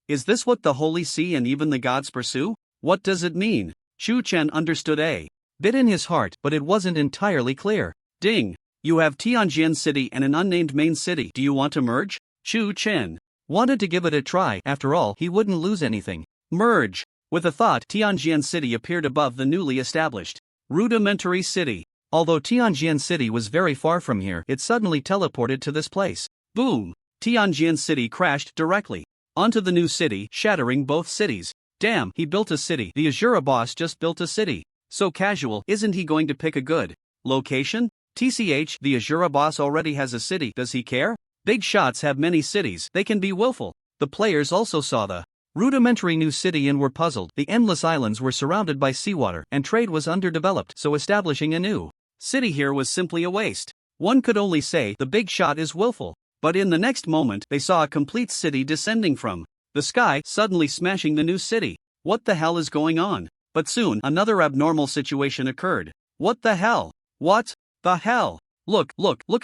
Is this what the Holy See and even the gods pursue? What does it mean? Chu Chen understood a bit in his heart, but it wasn't entirely clear. Ding! You have Tianjin City and an unnamed main city. Do you want to merge? Chu Chen wanted to give it a try. After all, he wouldn't lose anything. Merge! With a thought, Tianjin City appeared above the newly established rudimentary city. Although Tianjin City was very far from here, it suddenly teleported to this place. Boom! Tianjin City crashed directly onto the new city, shattering both cities. Damn, he built a city. The Azura boss just built a city. So casual, isn't he going to pick a good location? TCH, the Azura boss already has a city, does he care? Big shots have many cities, they can be willful. The players also saw the rudimentary new city and were puzzled. The endless islands were surrounded by seawater, and trade was underdeveloped, so establishing a new city here was simply a waste. One could only say the big shot is willful. But in the next moment, they saw a complete city descending from the sky, suddenly smashing the new city. What the hell is going on? But soon, another abnormal situation occurred. What the hell? What the hell? Look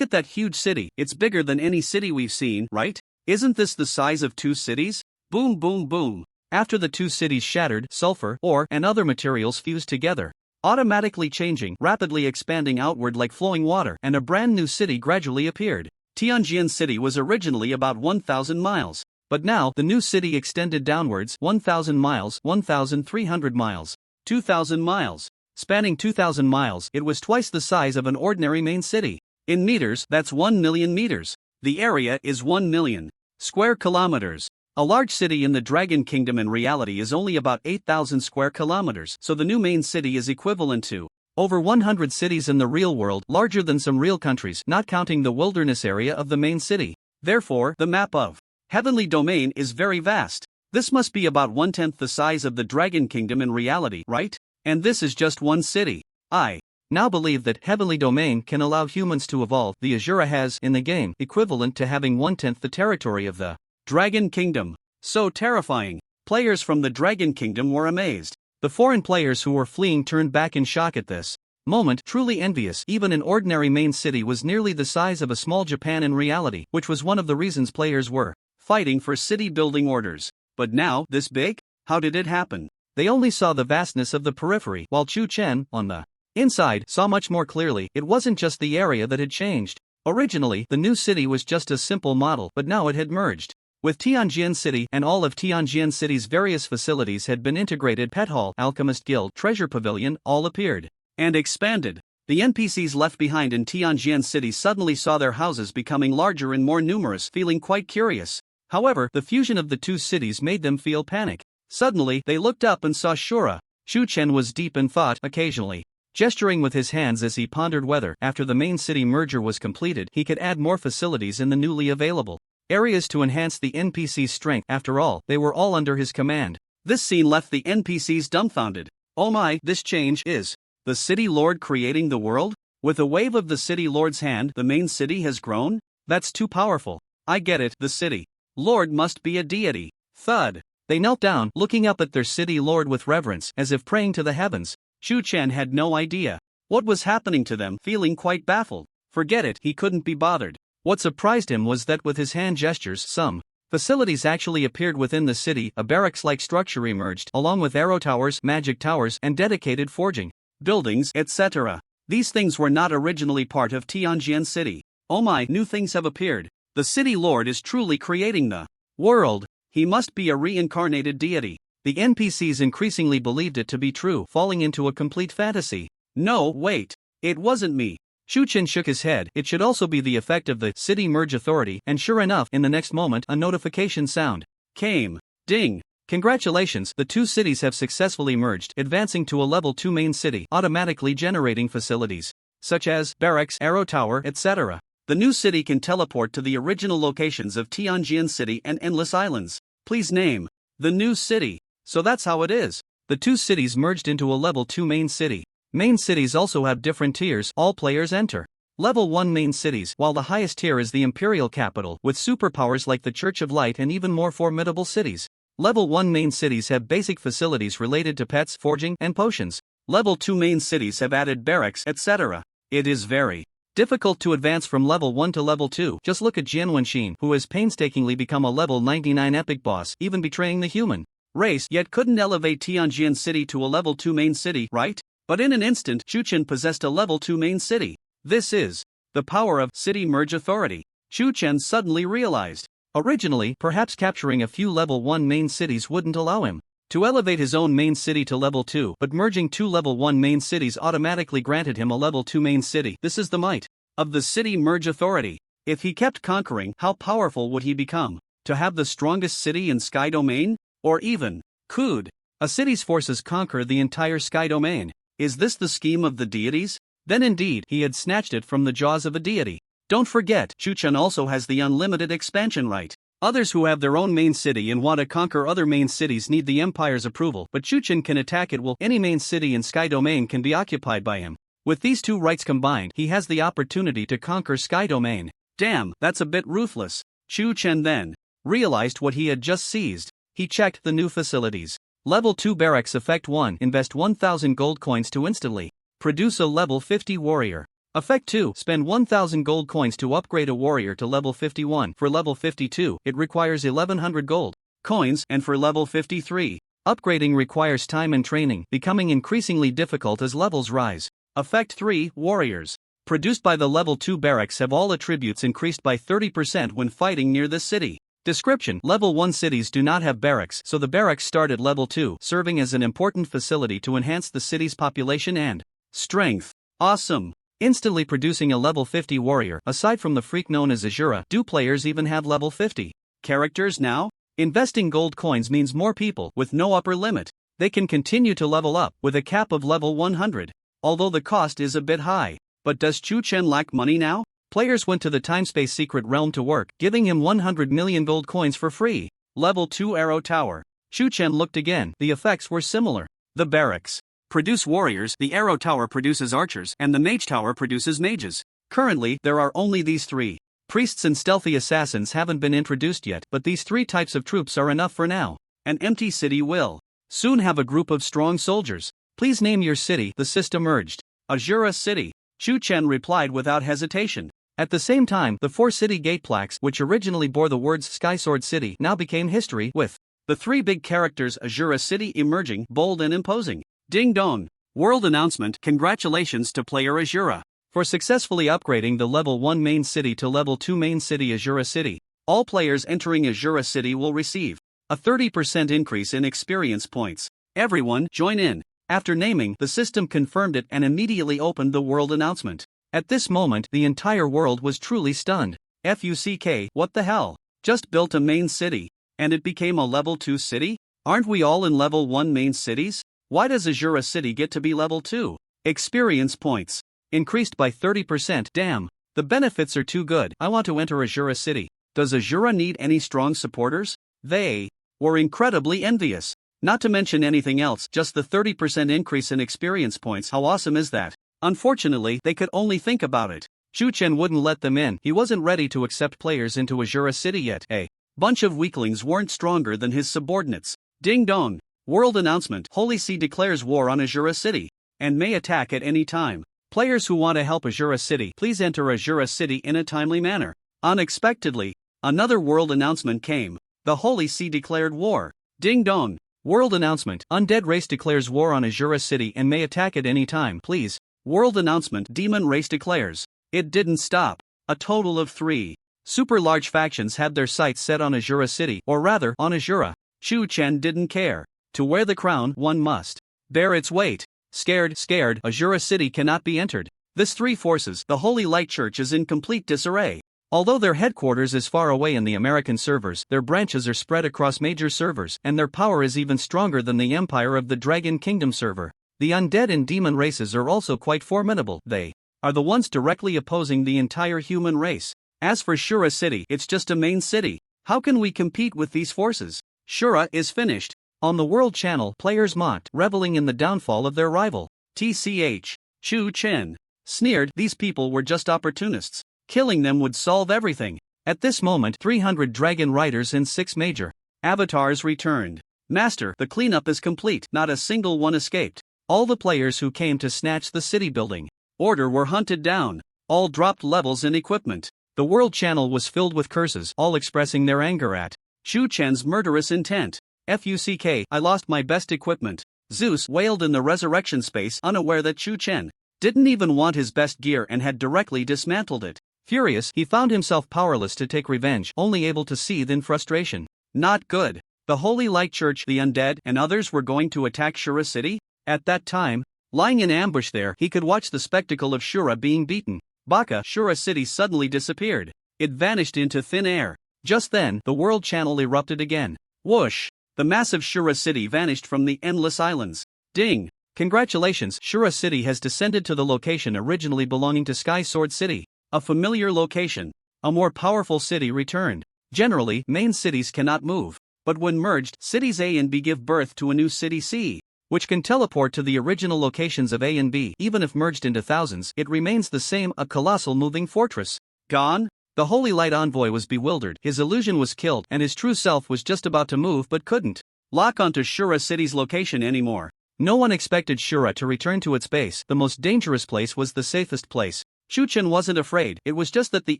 at that huge city. It's bigger than any city we've seen, right? Isn't this the size of 2 cities? Boom boom boom. After the 2 cities shattered, sulfur, ore, and other materials fused together, automatically changing, rapidly expanding outward like flowing water, and a brand new city gradually appeared. Tianjin City was originally about 1,000 miles. But now, the new city extended downwards 1,000 miles, 1,300 miles, 2,000 miles. Spanning 2,000 miles, it was twice the size of an ordinary main city. In meters, that's 1 million meters. The area is 1 million square kilometers. A large city in the Dragon Kingdom in reality is only about 8,000 square kilometers, so the new main city is equivalent to over 100 cities in the real world, larger than some real countries, not counting the wilderness area of the main city. Therefore, the map of Heavenly Domain is very vast. This must be about 1/10 the size of the Dragon Kingdom in reality, right? And this is just one city. I now believe that Heavenly Domain can allow humans to evolve. The Azura has, in the game, equivalent to having 1/10 the territory of the Dragon Kingdom. So terrifying. Players from the Dragon Kingdom were amazed. The foreign players who were fleeing turned back in shock at this moment, truly envious. Even an ordinary main city was nearly the size of a small Japan in reality, which was one of the reasons players were fighting for city building orders. But now, this big? How did it happen? They only saw the vastness of the periphery, while Chu Chen, on the inside, saw much more clearly. It wasn't just the area that had changed. Originally, the new city was just a simple model, but now it had merged with Tianjin City, and all of Tianjin City's various facilities had been integrated. Pet Hall, Alchemist Guild, Treasure Pavilion, all appeared and expanded. The NPCs left behind in Tianjin City suddenly saw their houses becoming larger and more numerous, feeling quite curious. However, the fusion of the 2 cities made them feel panic. Suddenly, they looked up and saw Shura. Chu Chen was deep in thought, occasionally gesturing with his hands as he pondered whether, after the main city merger was completed, he could add more facilities in the newly available areas to enhance the NPC's strength. After all, they were all under his command. This scene left the NPCs dumbfounded. Oh my, this change is the City Lord creating the world? With a wave of the City Lord's hand, the main city has grown? That's too powerful. I get it, the City Lord must be a deity. Thud. They knelt down, looking up at their City Lord with reverence, as if praying to the heavens. Chu Chen had no idea what was happening to them, feeling quite baffled. Forget it, he couldn't be bothered. What surprised him was that with his hand gestures, some facilities actually appeared within the city. A barracks-like structure emerged, along with arrow towers, magic towers, and dedicated forging buildings, etc. These things were not originally part of Tianjin City. Oh my, new things have appeared. The City Lord is truly creating the world. He must be a reincarnated deity. The NPCs increasingly believed it to be true, falling into a complete fantasy. No, wait. It wasn't me. Chu Chen shook his head. It should also be the effect of the City Merge Authority, and sure enough, in the next moment, a notification sound came. Ding! Congratulations, the 2 cities have successfully merged, advancing to a level 2 main city, automatically generating facilities such as barracks, arrow tower, etc. The new city can teleport to the original locations of Tianjin City and Endless Islands. Please name the new city. So that's how it is. The 2 cities merged into a level 2 main city. Main cities also have different tiers. All players enter level 1 main cities, while the highest tier is the Imperial Capital, with superpowers like the Church of Light and even more formidable cities. Level 1 main cities have basic facilities related to pets, forging, and potions. Level 2 main cities have added barracks, etc. It is very difficult to advance from level 1 to level 2. Just look at Jian Wenxin, who has painstakingly become a level 99 epic boss, even betraying the human race, yet couldn't elevate Tianjin City to a level 2 main city, right? But in an instant, Chu Chen possessed a level 2 main city. This is the power of City Merge Authority. Chu Chen suddenly realized. Originally, perhaps capturing a few level 1 main cities wouldn't allow him to elevate his own main city to level 2, but merging two level 1 main cities automatically granted him a level 2 main city. This is the might of the city merge authority. If he kept conquering, how powerful would he become? To have the strongest city in Sky Domain? Or even, could a city's forces conquer the entire Sky Domain? Is this the scheme of the deities? Then indeed, he had snatched it from the jaws of a deity. Don't forget, Chuchen also has the unlimited expansion right. Others who have their own main city and want to conquer other main cities need the Empire's approval, but Chuchen can attack it. Any main city in Sky Domain can be occupied by him. With these two rights combined, he has the opportunity to conquer Sky Domain. Damn, that's a bit ruthless. Chuchen then realized what he had just seized. He checked the new facilities. Level 2 Barracks Effect 1. Invest 1000 gold coins to instantly produce a level 50 warrior. Effect 2. Spend 1000 gold coins to upgrade a warrior to level 51. For level 52, it requires 1100 gold coins, and for level 53, upgrading requires time and training, becoming increasingly difficult as levels rise. Effect 3. Warriors produced by the level 2 barracks have all attributes increased by 30% when fighting near this city. Description: Level 1 cities do not have barracks, so the barracks start at level 2, serving as an important facility to enhance the city's population and strength. Awesome! Instantly producing a level 50 warrior. Aside from the freak known as Azura, do players even have level 50 characters now? Investing gold coins means more people, with no upper limit. They can continue to level up, with a cap of level 100. Although the cost is a bit high. But does Chuchen lack money now? Players went to the Timespace Secret Realm to work, giving him 100 million gold coins for free. Level 2 Arrow Tower. Chuchen looked again. The effects were similar. The barracks produce warriors, the Arrow Tower produces archers, and the Mage Tower produces mages. Currently, there are only these three. Priests and stealthy assassins haven't been introduced yet, but these three types of troops are enough for now. An empty city will soon have a group of strong soldiers. Please name your city. The system urged. Azura City. Chuchen replied without hesitation. At the same time, the 4 city gate plaques, which originally bore the words Skysword City, now became history, with the 3 big characters Azura City emerging, bold and imposing. Ding dong! World announcement. Congratulations to player Azura for successfully upgrading the level 1 main city to level 2 main city Azura City. All players entering Azura City will receive a 30% increase in experience points. Everyone, join in. After naming, the system confirmed it and immediately opened the world announcement. At this moment, the entire world was truly stunned. FUCK, what the hell? Just built a main city, and it became a level 2 city? Aren't we all in level 1 main cities? Why does Azura City get to be level 2? Experience points increased by 30%. Damn, the benefits are too good. I want to enter Azura City. Does Azura need any strong supporters? They were incredibly envious. Not to mention anything else, just the 30% increase in experience points. How awesome is that? Unfortunately, they could only think about it. Chuchen wouldn't let them in. He wasn't ready to accept players into Azura City yet. A bunch of weaklings weren't stronger than his subordinates. Ding dong! World announcement. Holy See declares war on Azura City and may attack at any time. Players who want to help Azura City, please enter Azura City in a timely manner. Unexpectedly, another world announcement came. The Holy See declared war. Ding dong! World announcement. Undead race declares war on Azura City and may attack at any time. Please. World announcement. Demon race declares. It didn't stop. A total of 3 super large factions had their sights set on Azura City, or rather, on Azura. Chuchen didn't care. To wear the crown, one must bear its weight. Scared, Azura City cannot be entered. This 3 forces, the Holy Light Church, is in complete disarray. Although their headquarters is far away in the American servers, their branches are spread across major servers, and their power is even stronger than the Empire of the Dragon Kingdom server. The undead and demon races are also quite formidable. They are the ones directly opposing the entire human race. As for Shura City, it's just a main city. How can we compete with these forces? Shura is finished. On the World Channel, players mocked, reveling in the downfall of their rival. TCH. Chuchen sneered, these people were just opportunists. Killing them would solve everything. At this moment, 300 dragon riders and 6 major avatars returned. Master, the cleanup is complete. Not a single one escaped. All the players who came to snatch the city building order were hunted down. All dropped levels in equipment. The World Channel was filled with curses, all expressing their anger at Chuchen's murderous intent. FUCK, I lost my best equipment. Zeus wailed in the resurrection space, unaware that Chuchen didn't even want his best gear and had directly dismantled it. Furious, he found himself powerless to take revenge, only able to seethe in frustration. Not good. The Holy Light Church, the undead, and others were going to attack Shura City? At that time, lying in ambush there, he could watch the spectacle of Shura being beaten. Baka, Shura City suddenly disappeared. It vanished into thin air. Just then, the world channel erupted again. Whoosh! The massive Shura City vanished from the endless islands. Ding! Congratulations, Shura City has descended to the location originally belonging to Sky Sword City. A familiar location. A more powerful city returned. Generally, main cities cannot move. But when merged, cities A and B give birth to a new city C, which can teleport to the original locations of A and B. Even if merged into thousands, it remains the same, a colossal moving fortress. Gone? The Holy Light Envoy was bewildered. His illusion was killed, and his true self was just about to move but couldn't lock onto Shura City's location anymore. No one expected Shura to return to its base. The most dangerous place was the safest place. Chuchen wasn't afraid, it was just that the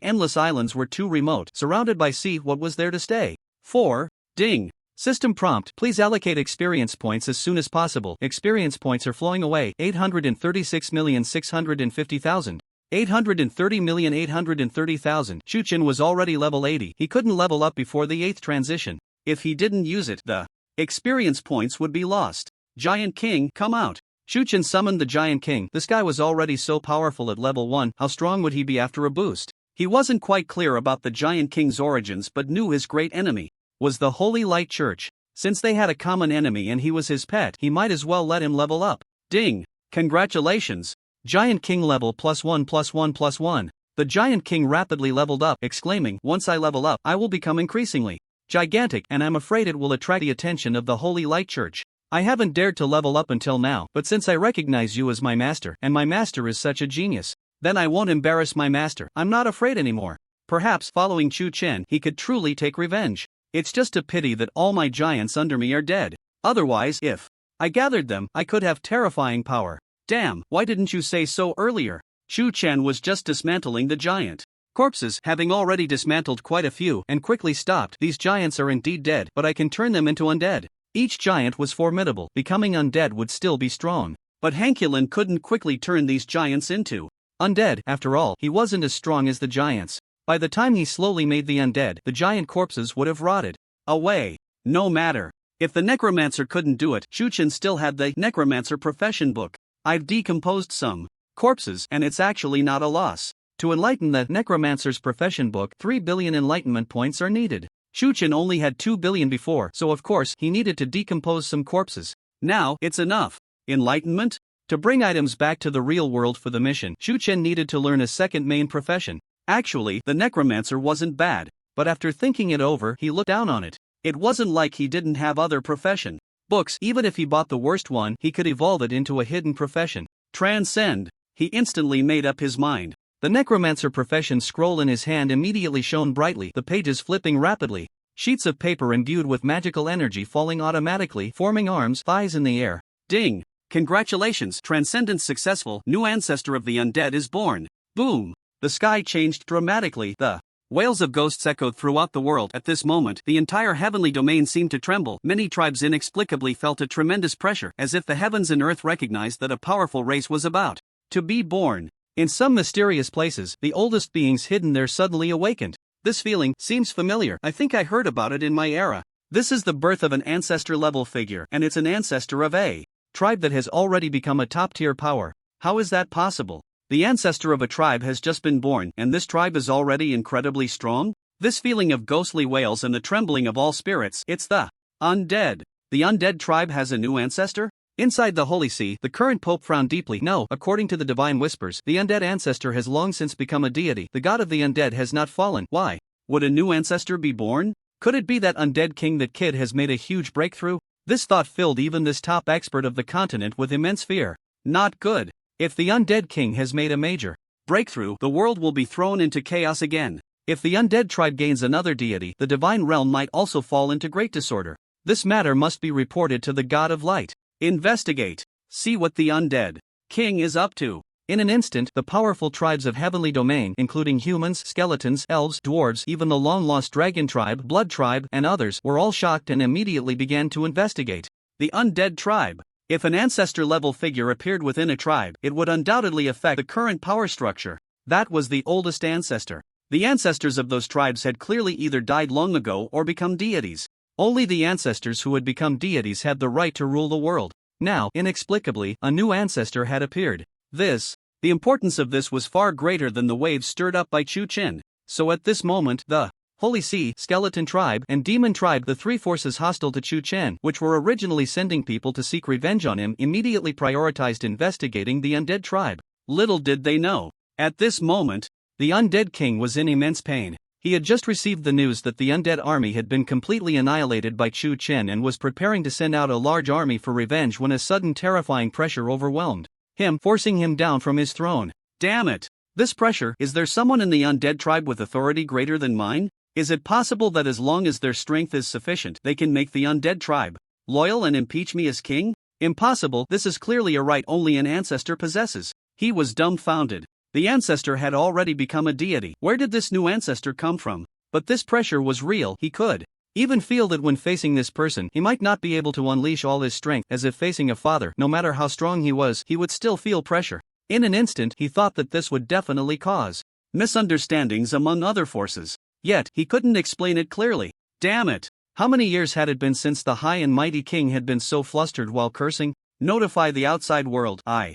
endless islands were too remote. Surrounded by sea, what was there to stay? 4. Ding. System prompt, please allocate experience points as soon as possible. Experience points are flowing away. 836,650,000. 830,830,000. Chuchen was already level 80. He couldn't level up before the 8th transition. If he didn't use it, the experience points would be lost. Giant King, come out. Chuchen summoned the Giant King. This guy was already so powerful at level 1, how strong would he be after a boost? He wasn't quite clear about the Giant King's origins but knew his great enemy was the Holy Light Church. Since they had a common enemy and he was his pet, he might as well let him level up. Ding! Congratulations! Giant King level +1+1+1. The Giant King rapidly leveled up, exclaiming, once I level up, I will become increasingly gigantic, and I'm afraid it will attract the attention of the Holy Light Church. I haven't dared to level up until now, but since I recognize you as my master, and my master is such a genius, then I won't embarrass my master. I'm not afraid anymore. Perhaps following Chu Chen, he could truly take revenge. It's just a pity that all my giants under me are dead. Otherwise, if I gathered them, I could have terrifying power. Damn, why didn't you say so earlier? Chu Chen was just dismantling the giant corpses, having already dismantled quite a few, and quickly stopped. These giants are indeed dead, but I can turn them into undead. Each giant was formidable. Becoming undead would still be strong. But Hankulin couldn't quickly turn these giants into undead. After all, he wasn't as strong as the giants. By the time he slowly made the undead, the giant corpses would have rotted away. No matter. If the necromancer couldn't do it, Chuchen still had the necromancer profession book. I've decomposed some corpses, and it's actually not a loss. To enlighten the necromancer's profession book, 3 billion enlightenment points are needed. Chuchen only had 2 billion before, so of course he needed to decompose some corpses. Now, it's enough. Enlightenment? To bring items back to the real world for the mission, Chuchen needed to learn a second main profession. Actually, the necromancer wasn't bad, but after thinking it over, he looked down on it. It wasn't like he didn't have other profession books. Even if he bought the worst one, he could evolve it into a hidden profession. Transcend. He instantly made up his mind. The necromancer profession scroll in his hand immediately shone brightly, the pages flipping rapidly. Sheets of paper imbued with magical energy falling automatically, forming arms, thighs in the air. Ding! Congratulations, transcendence successful, new ancestor of the undead is born. Boom! The sky changed dramatically. The wails of ghosts echoed throughout the world. At this moment, the entire heavenly domain seemed to tremble. Many tribes inexplicably felt a tremendous pressure, as if the heavens and earth recognized that a powerful race was about to be born. In some mysterious places, the oldest beings hidden there suddenly awakened. This feeling seems familiar. I think I heard about it in my era. This is the birth of an ancestor-level figure, and it's an ancestor of a tribe that has already become a top-tier power. How is that possible? The ancestor of a tribe has just been born, and this tribe is already incredibly strong? This feeling of ghostly wails and the trembling of all spirits, it's the undead. The undead tribe has a new ancestor? Inside the Holy See, the current pope frowned deeply. No, according to the divine whispers, the undead ancestor has long since become a deity. The god of the undead has not fallen. Why? Would a new ancestor be born? Could it be that undead king that kid has made a huge breakthrough? This thought filled even this top expert of the continent with immense fear. Not good. If the undead king has made a major breakthrough, the world will be thrown into chaos again. If the undead tribe gains another deity, the divine realm might also fall into great disorder. This matter must be reported to the god of light. Investigate. See what the undead king is up to. In an instant, the powerful tribes of heavenly domain, including humans, skeletons, elves, dwarves, even the long-lost dragon tribe, blood tribe, and others, were all shocked and immediately began to investigate. The undead tribe. If an ancestor-level figure appeared within a tribe, it would undoubtedly affect the current power structure. That was the oldest ancestor. The ancestors of those tribes had clearly either died long ago or become deities. Only the ancestors who had become deities had the right to rule the world. Now, inexplicably, a new ancestor had appeared. The importance of this was far greater than the waves stirred up by Chu Chen. So at this moment, the Holy Sea, Skeleton Tribe, and Demon Tribe, the three forces hostile to Chu Chen, which were originally sending people to seek revenge on him, immediately prioritized investigating the undead tribe. Little did they know, at this moment, the undead king was in immense pain. He had just received the news that the undead army had been completely annihilated by Chu Chen and was preparing to send out a large army for revenge when a sudden terrifying pressure overwhelmed him, forcing him down from his throne. Damn it! This pressure, is there someone in the undead tribe with authority greater than mine? Is it possible that as long as their strength is sufficient, they can make the undead tribe loyal and impeach me as king? Impossible, this is clearly a right only an ancestor possesses. He was dumbfounded. The ancestor had already become a deity. Where did this new ancestor come from? But this pressure was real. He could even feel that when facing this person, he might not be able to unleash all his strength as if facing a father. No matter how strong he was, he would still feel pressure. In an instant, he thought that this would definitely cause misunderstandings among other forces. Yet, he couldn't explain it clearly. Damn it! How many years had it been since the high and mighty king had been so flustered while cursing? Notify the outside world. I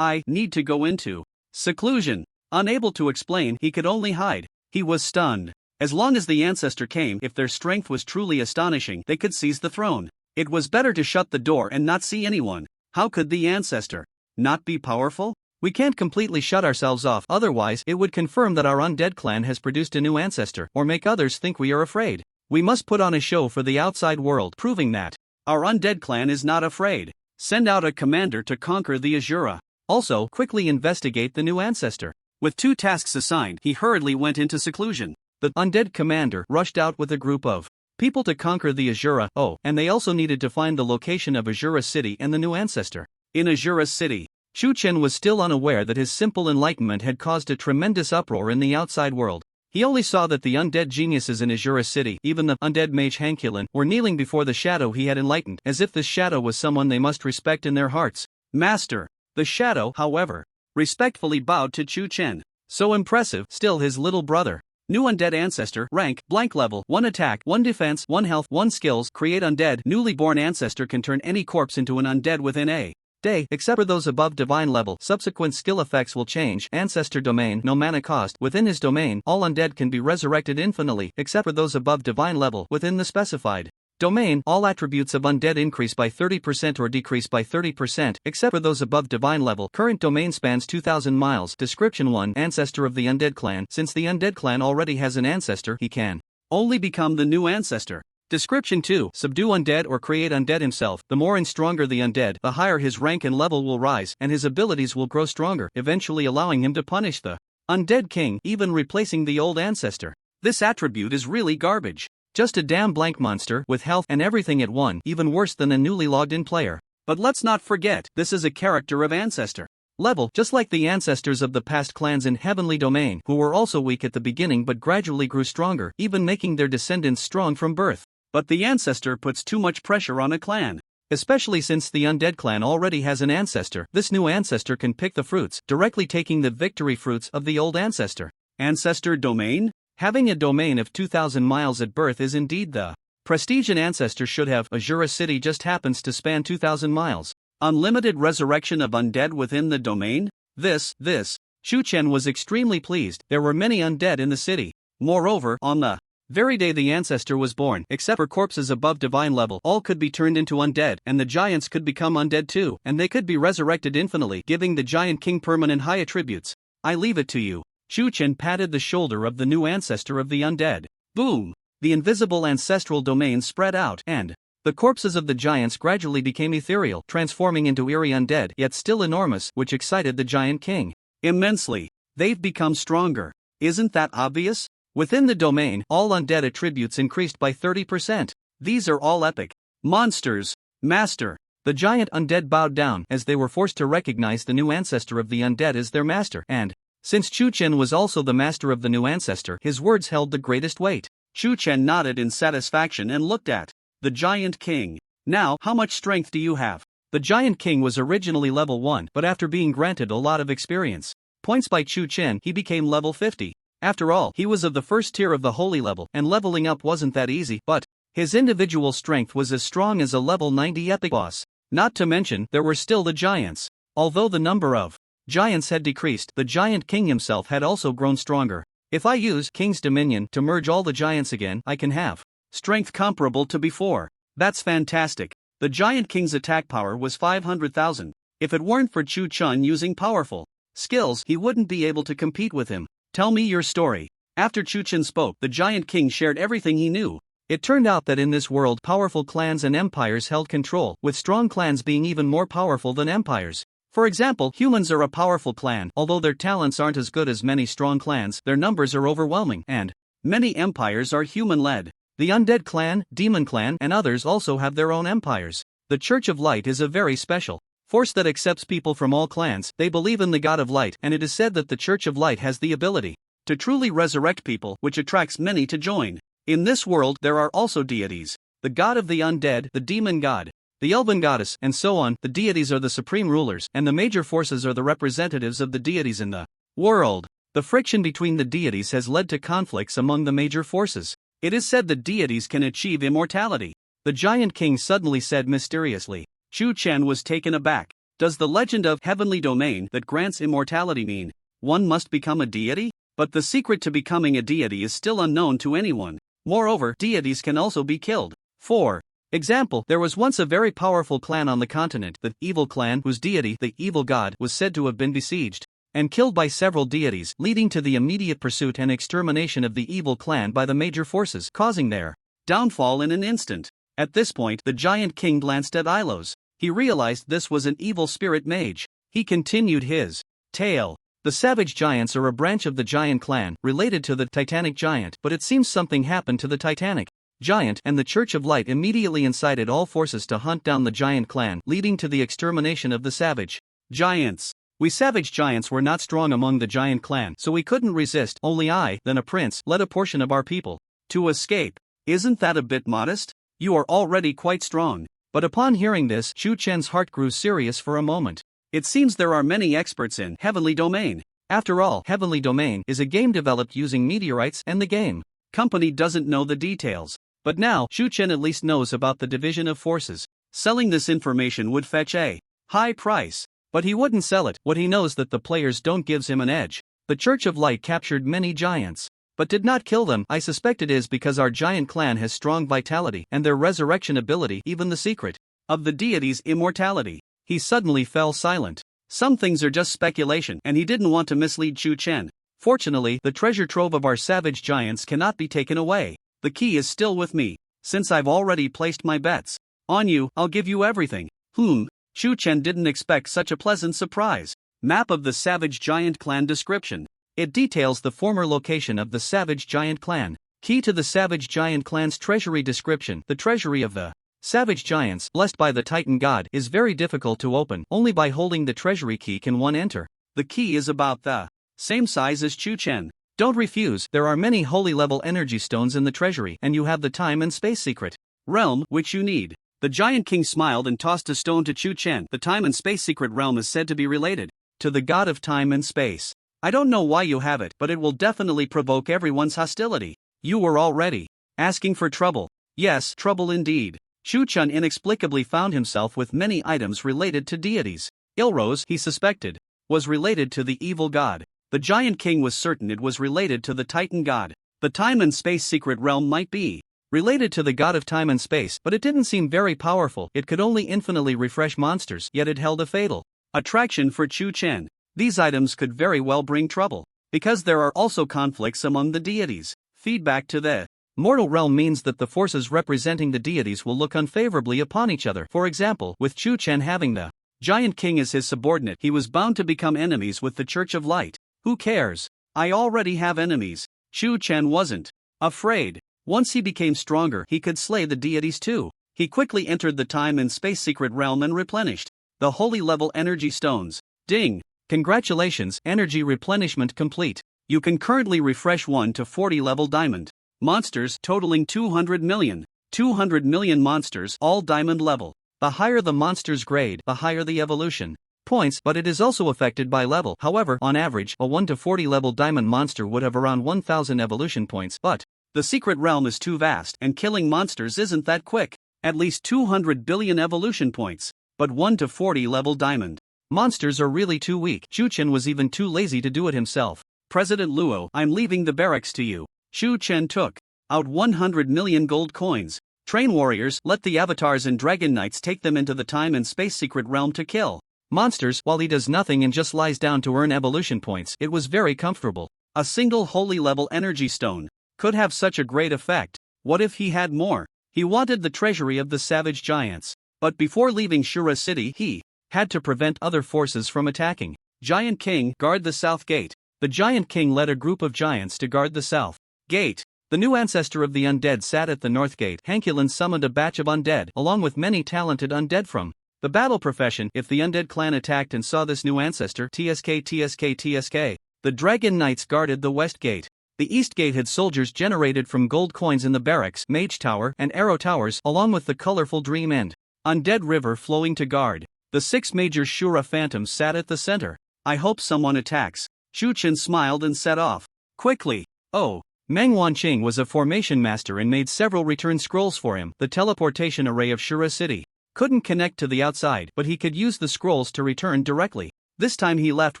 need to go into seclusion. Unable to explain, he could only hide. He was stunned. As long as the ancestor came, if their strength was truly astonishing, they could seize the throne. It was better to shut the door and not see anyone. How could the ancestor not be powerful? We can't completely shut ourselves off, otherwise it would confirm that our undead clan has produced a new ancestor, or make others think we are afraid. We must put on a show for the outside world, proving that our undead clan is not afraid. Send out a commander to conquer the Azura. Also, quickly investigate the new ancestor. With 2 tasks assigned, he hurriedly went into seclusion. The undead commander rushed out with a group of people to conquer the Azura. Oh, and they also needed to find the location of Azura City and the new ancestor. In Azura City, Chu Chen was still unaware that his simple enlightenment had caused a tremendous uproar in the outside world. He only saw that the undead geniuses in Azura City, even the undead mage Hankulin, were kneeling before the shadow he had enlightened, as if this shadow was someone they must respect in their hearts. Master! The shadow, however, respectfully bowed to Chu Chen. So impressive, still his little brother. New undead ancestor, rank, blank level, 1 attack, 1 defense, 1 health, 1 skills, create undead. Newly born ancestor can turn any corpse into an undead within a day, except for those above divine level. Subsequent skill effects will change. Ancestor domain, no mana cost. Within his domain, all undead can be resurrected infinitely, except for those above divine level. Within the specified domain, all attributes of undead increase by 30% or decrease by 30%, except for those above divine level. Current domain spans 2,000 miles. Description 1. Ancestor of the undead clan. Since the undead clan already has an ancestor, he can only become the new ancestor. Description 2. Subdue undead or create undead himself. The more and stronger the undead, the higher his rank and level will rise, and his abilities will grow stronger, eventually allowing him to punish the undead king, even replacing the old ancestor. This attribute is really garbage. Just a damn blank monster, with health and everything at 1, even worse than a newly logged in player. But let's not forget, this is a character of ancestor level, just like the ancestors of the past clans in Heavenly Domain, who were also weak at the beginning but gradually grew stronger, even making their descendants strong from birth. But the ancestor puts too much pressure on a clan. Especially since the undead clan already has an ancestor, this new ancestor can pick the fruits, directly taking the victory fruits of the old ancestor. Ancestor domain? Having a domain of 2,000 miles at birth is indeed the prestige an ancestor should have. Azura City just happens to span 2,000 miles. Unlimited resurrection of undead within the domain? Chu Chen was extremely pleased. There were many undead in the city. Moreover, on the very day the ancestor was born, except for corpses above divine level, all could be turned into undead, and the giants could become undead too, and they could be resurrected infinitely, giving the giant king permanent high attributes. I leave it to you. Chu Chen patted the shoulder of the new ancestor of the undead. Boom! The invisible ancestral domain spread out, and the corpses of the giants gradually became ethereal, transforming into eerie undead, yet still enormous, which excited the giant king immensely. They've become stronger. Isn't that obvious? Within the domain, all undead attributes increased by 30%. These are all epic monsters. Master. The giant undead bowed down as they were forced to recognize the new ancestor of the undead as their master, and since Chu Chen was also the master of the new ancestor, his words held the greatest weight. Chu Chen nodded in satisfaction and looked at the giant king. Now, how much strength do you have? The giant king was originally level 1, but after being granted a lot of experience points by Chu Chen, he became level 50. After all, he was of the first tier of the holy level, and leveling up wasn't that easy, but His individual strength was as strong as a level 90 epic boss. Not to mention, there were still the giants. Although the number of giants had decreased, the Giant King himself had also grown stronger. If I use King's Dominion to merge all the giants again, I can have strength comparable to before. That's fantastic. The Giant King's attack power was 500,000. If it weren't for Chu Chun using powerful skills, he wouldn't be able to compete with him. Tell me your story. After Chu Chun spoke, the Giant King shared everything he knew. It turned out that in this world, powerful clans and empires held control, with strong clans being even more powerful than empires. For example, humans are a powerful clan. Although their talents aren't as good as many strong clans, their numbers are overwhelming, and many empires are human-led. The Undead Clan, Demon Clan, and others also have their own empires. The Church of Light is a very special force that accepts people from all clans. They believe in the God of Light, and it is said that the Church of Light has the ability to truly resurrect people, which attracts many to join. In this world, there are also deities. The God of the Undead, the Demon God, the Elven Goddess, and so on. The deities are the supreme rulers, and the major forces are the representatives of the deities in the world. The friction between the deities has led to conflicts among the major forces. It is said that deities can achieve immortality. The Giant King suddenly said mysteriously. Chu Chen was taken aback. Does the legend of heavenly domain that grants immortality mean one must become a deity? But the secret to becoming a deity is still unknown to anyone. Moreover, deities can also be killed. For example, there was once a very powerful clan on the continent, the Evil Clan, whose deity, the Evil God, was said to have been besieged and killed by several deities, leading to the immediate pursuit and extermination of the Evil Clan by the major forces, causing their downfall in an instant. At this point, the Giant King glanced at Ilos. He realized this was an evil spirit mage. He continued his tale. The Savage Giants are a branch of the Giant Clan, related to the Titanic Giant, but it seems something happened to the Titanic Giant, and the Church of Light immediately incited all forces to hunt down the Giant Clan, leading to the extermination of the Savage Giants. We Savage Giants were not strong among the Giant Clan, so we couldn't resist. Only I, then a prince, led a portion of our people to escape. Isn't that a bit modest? You are already quite strong. But upon hearing this, Chu Chen's heart grew serious for a moment. It seems there are many experts in Heavenly Domain. After all, Heavenly Domain is a game developed using meteorites, and the game company doesn't know the details. But now, Chu Chen at least knows about the division of forces. Selling this information would fetch a high price. But he wouldn't sell it. What he knows that the players don't gives him an edge. The Church of Light captured many giants, but did not kill them. I suspect it is because our Giant Clan has strong vitality and their resurrection ability, even the secret of the deity's immortality. He suddenly fell silent. Some things are just speculation, and he didn't want to mislead Chu Chen. Fortunately, the treasure trove of our savage giants cannot be taken away. The key is still with me. Since I've already placed my bets on you, I'll give you everything. Chu Chen didn't expect such a pleasant surprise. Map of the Savage Giant Clan description. It details the former location of the Savage Giant Clan. Key to the Savage Giant Clan's treasury description. The treasury of the Savage Giants, blessed by the Titan God, is very difficult to open. Only by holding the treasury key can one enter. The key is about the same size as Chu Chen. Don't refuse. There are many holy level energy stones in the treasury, and you have the time and space secret realm, which you need. The Giant King smiled and tossed a stone to Chu Chen. The time and space secret realm is said to be related to the god of time and space. I don't know why you have it, but it will definitely provoke everyone's hostility. You were already asking for trouble. Yes, trouble indeed. Chu Chen inexplicably found himself with many items related to deities. Ilrose, he suspected, was related to the evil god. The Giant King was certain it was related to the Titan god. The time and space secret realm might be related to the god of time and space, but it didn't seem very powerful. It could only infinitely refresh monsters, yet it held a fatal attraction for Chu Chen. These items could very well bring trouble, because there are also conflicts among the deities. Feedback to the mortal realm means that the forces representing the deities will look unfavorably upon each other. For example, with Chu Chen having the Giant King as his subordinate, he was bound to become enemies with the Church of Light. Who cares? I already have enemies. Chu Chen wasn't afraid. Once he became stronger, he could slay the deities too. He quickly entered the time and space secret realm and replenished the holy level energy stones. Ding! Congratulations, energy replenishment complete. You can currently refresh 1 to 40 level diamond monsters totaling 200 million. 200 million monsters, all diamond level. The higher the monster's grade, the higher the evolution points, but it is also affected by level. However, on average, a 1 to 40 level diamond monster would have around 1000 evolution points, but The secret realm is too vast, and killing monsters isn't that quick. At least 200 billion evolution points. But 1 to 40 level diamond. Monsters are really too weak. Chu Chen was even too lazy to do it himself. President Luo, I'm leaving the barracks to you. Chu Chen took out 100 million gold coins. Train warriors, let the avatars and dragon knights take them into the time and space secret realm to kill monsters while he does nothing and just lies down to earn evolution points. It was very comfortable. A single holy level energy stone could have such a great effect. What if he had more? He wanted the treasury of the savage giants. But before leaving Shura City, he had to prevent other forces from attacking. Giant King, guard the south gate. The Giant King led a group of giants to guard the south gate. The new ancestor of the undead sat at the north gate. Hankulin summoned a batch of undead, along with many talented undead from the battle profession. If the undead clan attacked and saw this new ancestor, TSK. The dragon knights guarded the west gate. The east gate had soldiers generated from gold coins in the barracks, mage tower, and arrow towers, along with the colorful dream end undead river flowing to guard. The 6 major Shura phantoms sat at the center. I hope someone attacks. Chu Chen smiled and set off quickly. Oh, Meng Wanqing was a formation master and made several return scrolls for him. The teleportation array of Shura City couldn't connect to the outside, but he could use the scrolls to return directly. This time he left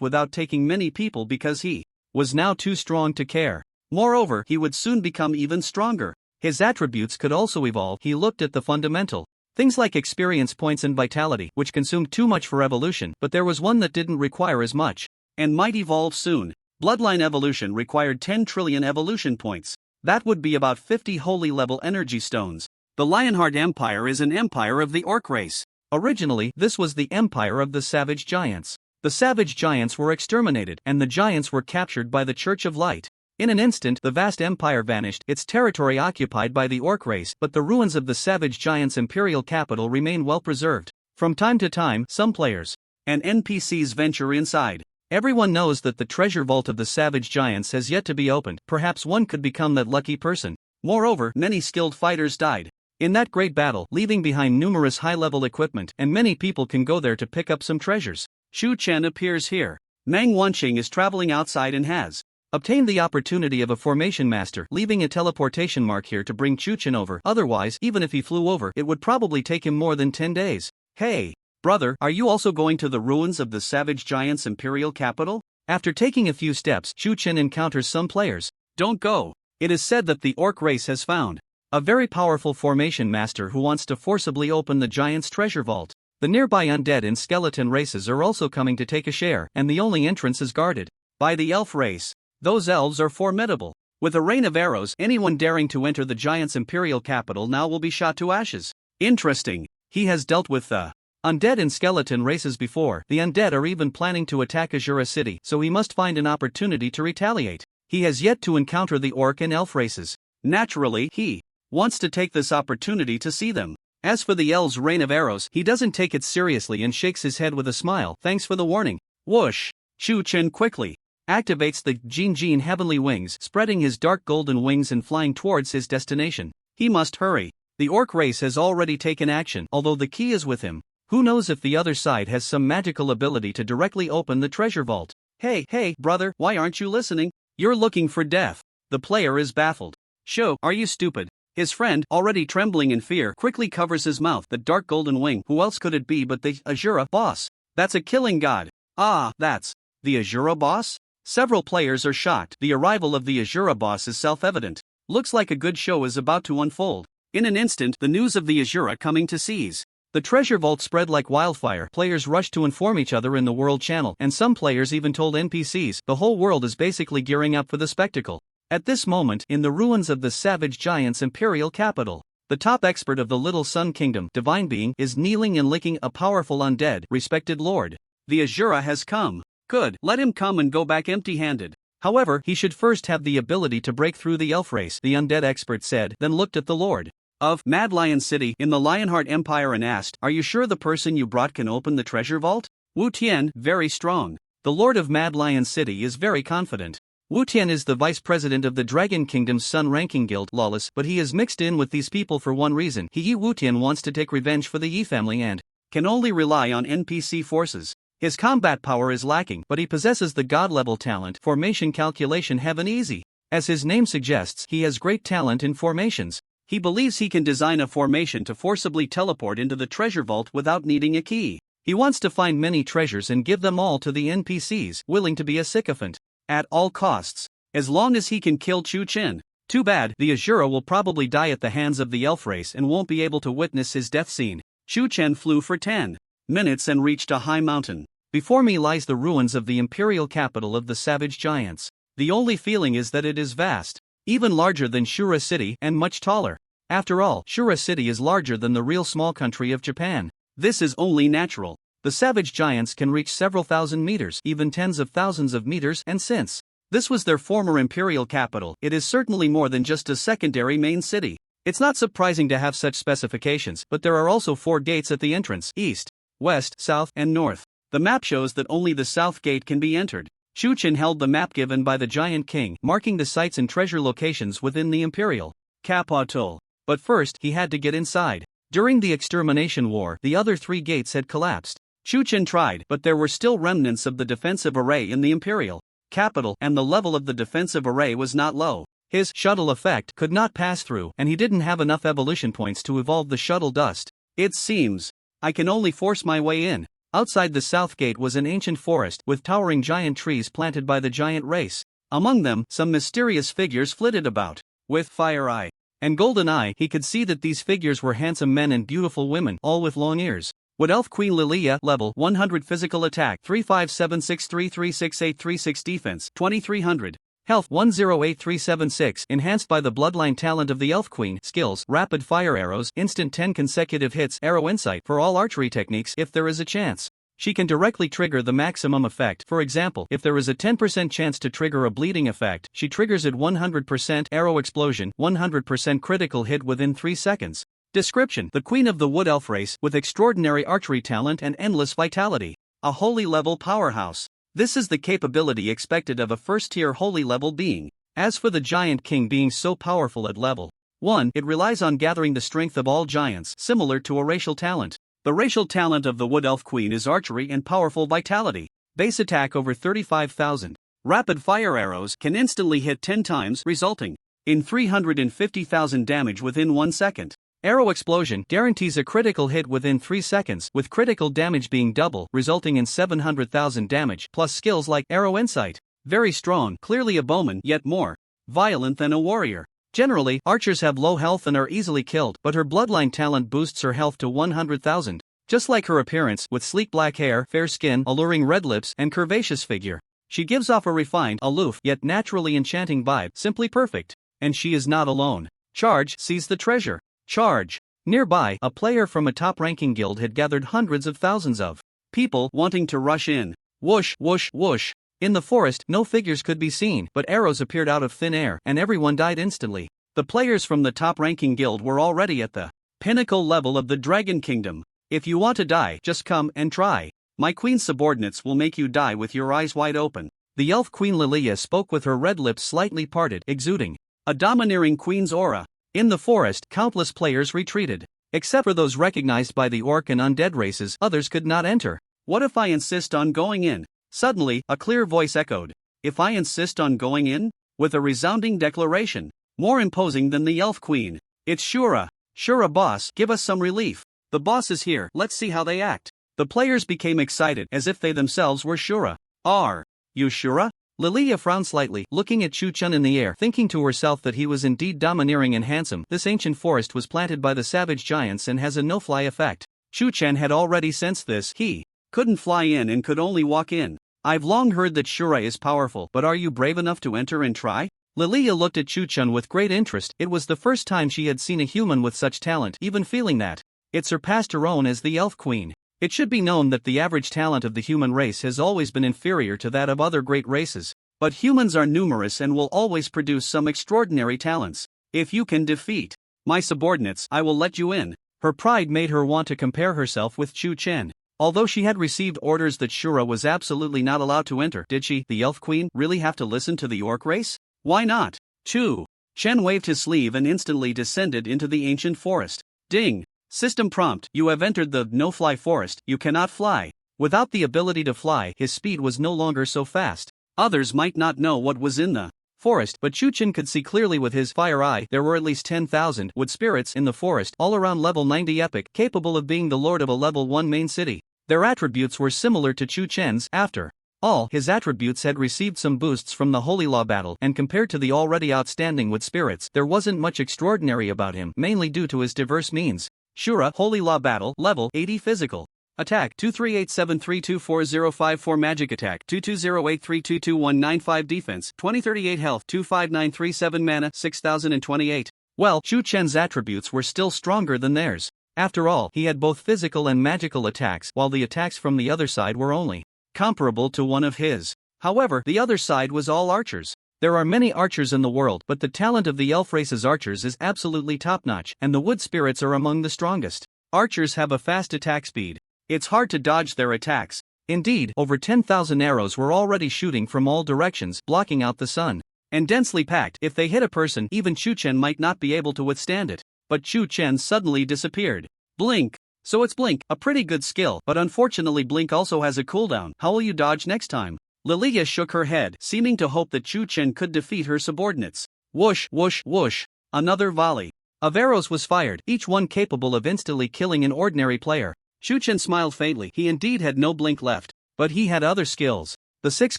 without taking many people because he was now too strong to care. Moreover, he would soon become even stronger. His attributes could also evolve. He looked at the fundamental things like experience points and vitality, which consumed too much for evolution, but there was one that didn't require as much and might evolve soon. Bloodline evolution required 10 trillion evolution points. That would be about 50 holy level energy stones. The Lionheart Empire is an empire of the orc race. Originally, this was the empire of the savage giants. The savage giants were exterminated, and the giants were captured by the Church of Light. In an instant, the vast empire vanished, its territory occupied by the orc race, but the ruins of the savage giants' imperial capital remain well preserved. From time to time, some players and NPCs venture inside. Everyone knows that the treasure vault of the savage giants has yet to be opened. Perhaps one could become that lucky person. Moreover, many skilled fighters died in that great battle, leaving behind numerous high-level equipment, and many people can go there to pick up some treasures. Chu Chen appears here. Meng Wanqing is traveling outside and has obtained the opportunity of a formation master, leaving a teleportation mark here to bring Chu Chen over. Otherwise, even if he flew over, it would probably take him more than 10 days. Hey, brother, are you also going to the ruins of the savage giants' imperial capital? After taking a few steps, Chu Chen encounters some players. Don't go. It is said that the orc race has found a very powerful formation master who wants to forcibly open the giants' treasure vault. The nearby undead and skeleton races are also coming to take a share, and the only entrance is guarded by the elf race. Those elves are formidable. With a rain of arrows, anyone daring to enter the giants' imperial capital now will be shot to ashes. Interesting. He has dealt with the undead and skeleton races before. The undead are even planning to attack Azura City, so he must find an opportunity to retaliate. He has yet to encounter the orc and elf races. Naturally, he wants to take this opportunity to see them. As for the elves' rain of arrows, he doesn't take it seriously and shakes his head with a smile. Thanks for the warning. Whoosh! Chu Chen quickly activates the Jin heavenly wings, spreading his dark golden wings and flying towards his destination. He must hurry. The orc race has already taken action, although the key is with him. Who knows if the other side has some magical ability to directly open the treasure vault. Hey, brother, why aren't you listening? You're looking for death. The player is baffled. Sho, are you stupid? His friend, already trembling in fear, quickly covers his mouth. The dark golden wing, who else could it be but the Azura boss? That's a killing god. Ah, that's the Azura boss? Several players are shocked. The arrival of the Azura boss is self-evident. Looks like a good show is about to unfold. In an instant, the news of the Azura coming to seize the treasure vault spread like wildfire. Players rushed to inform each other in the world channel, and some players even told NPCs. The whole world is basically gearing up for the spectacle. At this moment, in the ruins of the savage giants' imperial capital, the top expert of the Little Sun Kingdom, Divine Being, is kneeling and licking a powerful undead. Respected Lord, the Azura has come. Good, let him come and go back empty-handed. However, he should first have the ability to break through the elf race, the undead expert said, then looked at the Lord of Mad Lion City in the Lionheart Empire and asked, are you sure the person you brought can open the treasure vault? Wu Tian, very strong. The Lord of Mad Lion City is very confident. Wu Tian is the vice president of the Dragon Kingdom's Sun Ranking Guild, lawless, but he is mixed in with these people for one reason. Wu Tian wants to take revenge for the Yi family and can only rely on NPC forces. His combat power is lacking, but he possesses the god-level talent, formation calculation heaven easy. As his name suggests, he has great talent in formations. He believes he can design a formation to forcibly teleport into the treasure vault without needing a key. He wants to find many treasures and give them all to the NPCs, willing to be a sycophant at all costs, as long as he can kill Chu Chen. Too bad, the Azura will probably die at the hands of the elf race and won't be able to witness his death scene. Chu Chen flew for 10 minutes and reached a high mountain. Before me lies the ruins of the imperial capital of the savage giants. The only feeling is that it is vast, even larger than Shura City and much taller. After all, Shura City is larger than the real small country of Japan. This is only natural. The savage giants can reach several thousand meters, even tens of thousands of meters, and since this was their former imperial capital, it is certainly more than just a secondary main city. It's not surprising to have such specifications, but there are also 4 gates at the entrance: east, west, south, and north. The map shows that only the south gate can be entered. Chu Chen held the map given by the Giant King, marking the sites and treasure locations within the imperial capital. But first, he had to get inside. During the extermination war, the other 3 gates had collapsed. Chu Chen tried, but there were still remnants of the defensive array in the imperial capital, and the level of the defensive array was not low. His shuttle effect could not pass through, and he didn't have enough evolution points to evolve the shuttle dust. It seems I can only force my way in. Outside the south gate was an ancient forest with towering giant trees planted by the giant race. Among them, some mysterious figures flitted about. With Fire Eye and Golden Eye, he could see that these figures were handsome men and beautiful women, all with long ears. Wood Elf Queen Lilia, level 100 physical attack, 3576336836 defense, 2300. Health 108376, enhanced by the bloodline talent of the Elf Queen. Skills: rapid fire arrows, instant 10 consecutive hits, arrow insight for all archery techniques if there is a chance. She can directly trigger the maximum effect. For example, if there is a 10% chance to trigger a bleeding effect, she triggers it 100%. Arrow explosion, 100% critical hit within 3 seconds. Description: the Queen of the Wood Elf race, with extraordinary archery talent and endless vitality. A holy level powerhouse. This is the capability expected of a first-tier holy level being. As for the Giant King being so powerful at level 1, it relies on gathering the strength of all giants, similar to a racial talent. The racial talent of the Wood Elf Queen is archery and powerful vitality. Base attack over 35,000. Rapid fire arrows can instantly hit 10 times, resulting in 350,000 damage within 1 second. Arrow explosion guarantees a critical hit within 3 seconds, with critical damage being double, resulting in 700,000 damage, plus skills like arrow insight. Very strong, clearly a bowman, yet more violent than a warrior. Generally, archers have low health and are easily killed, but her bloodline talent boosts her health to 100,000. Just like her appearance, with sleek black hair, fair skin, alluring red lips, and curvaceous figure. She gives off a refined, aloof, yet naturally enchanting vibe, simply perfect. And she is not alone. Charge sees the treasure. Charge. Nearby, a player from a top-ranking guild had gathered hundreds of thousands of people wanting to rush in. Whoosh, whoosh, whoosh. In the forest, no figures could be seen, but arrows appeared out of thin air, and everyone died instantly. The players from the top-ranking guild were already at the pinnacle level of the Dragon Kingdom. If you want to die, just come and try. My queen's subordinates will make you die with your eyes wide open. The elf Queen Lilia spoke with her red lips slightly parted, exuding a domineering queen's aura. In the forest, countless players retreated. Except for those recognized by the orc and undead races, others could not enter. What if I insist on going in? Suddenly, a clear voice echoed. If I insist on going in? With a resounding declaration. More imposing than the elf queen. It's Shura. Shura boss, give us some relief. The boss is here, let's see how they act. The players became excited, as if they themselves were Shura. Are you Shura? Lilia frowned slightly, looking at Chu Chen in the air, thinking to herself that he was indeed domineering and handsome. This ancient forest was planted by the savage giants and has a no-fly effect. Chu Chen had already sensed this. He couldn't fly in and could only walk in. I've long heard that Shura is powerful, but are you brave enough to enter and try? Lilia looked at Chu Chen with great interest. It was the first time she had seen a human with such talent, even feeling that it surpassed her own as the elf queen. It should be known that the average talent of the human race has always been inferior to that of other great races. But humans are numerous and will always produce some extraordinary talents. If you can defeat my subordinates, I will let you in. Her pride made her want to compare herself with Chu Chen. Although she had received orders that Shura was absolutely not allowed to enter, did she, the elf queen, really have to listen to the orc race? Why not? Chu Chen waved his sleeve and instantly descended into the ancient forest. Ding! System prompt: you have entered the no-fly forest, you cannot fly. Without the ability to fly, his speed was no longer so fast. Others might not know what was in the forest, but Chu-Chin could see clearly with his fire eye there were at least 10,000 wood spirits in the forest, all around level 90 epic, capable of being the lord of a level 1 main city. Their attributes were similar to Chu-Chen's. After all, his attributes had received some boosts from the Holy Law battle, and compared to the already outstanding wood spirits, there wasn't much extraordinary about him, mainly due to his diverse means. Shura, Holy Law battle, level 80 physical. Attack 2387324054, magic attack 2208322195, defense 2038, health 25937, mana 6028. Well, Chu-Chen's attributes were still stronger than theirs. After all, he had both physical and magical attacks, while the attacks from the other side were only comparable to one of his. However, the other side was all archers. There are many archers in the world, but the talent of the elf race's archers is absolutely top-notch, and the wood spirits are among the strongest. Archers have a fast attack speed. It's hard to dodge their attacks. Indeed, over 10,000 arrows were already shooting from all directions, blocking out the sun. And densely packed, if they hit a person, even Chu-Chen might not be able to withstand it. But Chu-Chen suddenly disappeared. Blink. So it's Blink, a pretty good skill, but unfortunately Blink also has a cooldown. How will you dodge next time? Lilia shook her head, seeming to hope that Chu-Chen could defeat her subordinates. Whoosh, whoosh, whoosh. Another volley of arrows was fired, each one capable of instantly killing an ordinary player. Chu-Chen smiled faintly. He indeed had no blink left, but he had other skills. The 6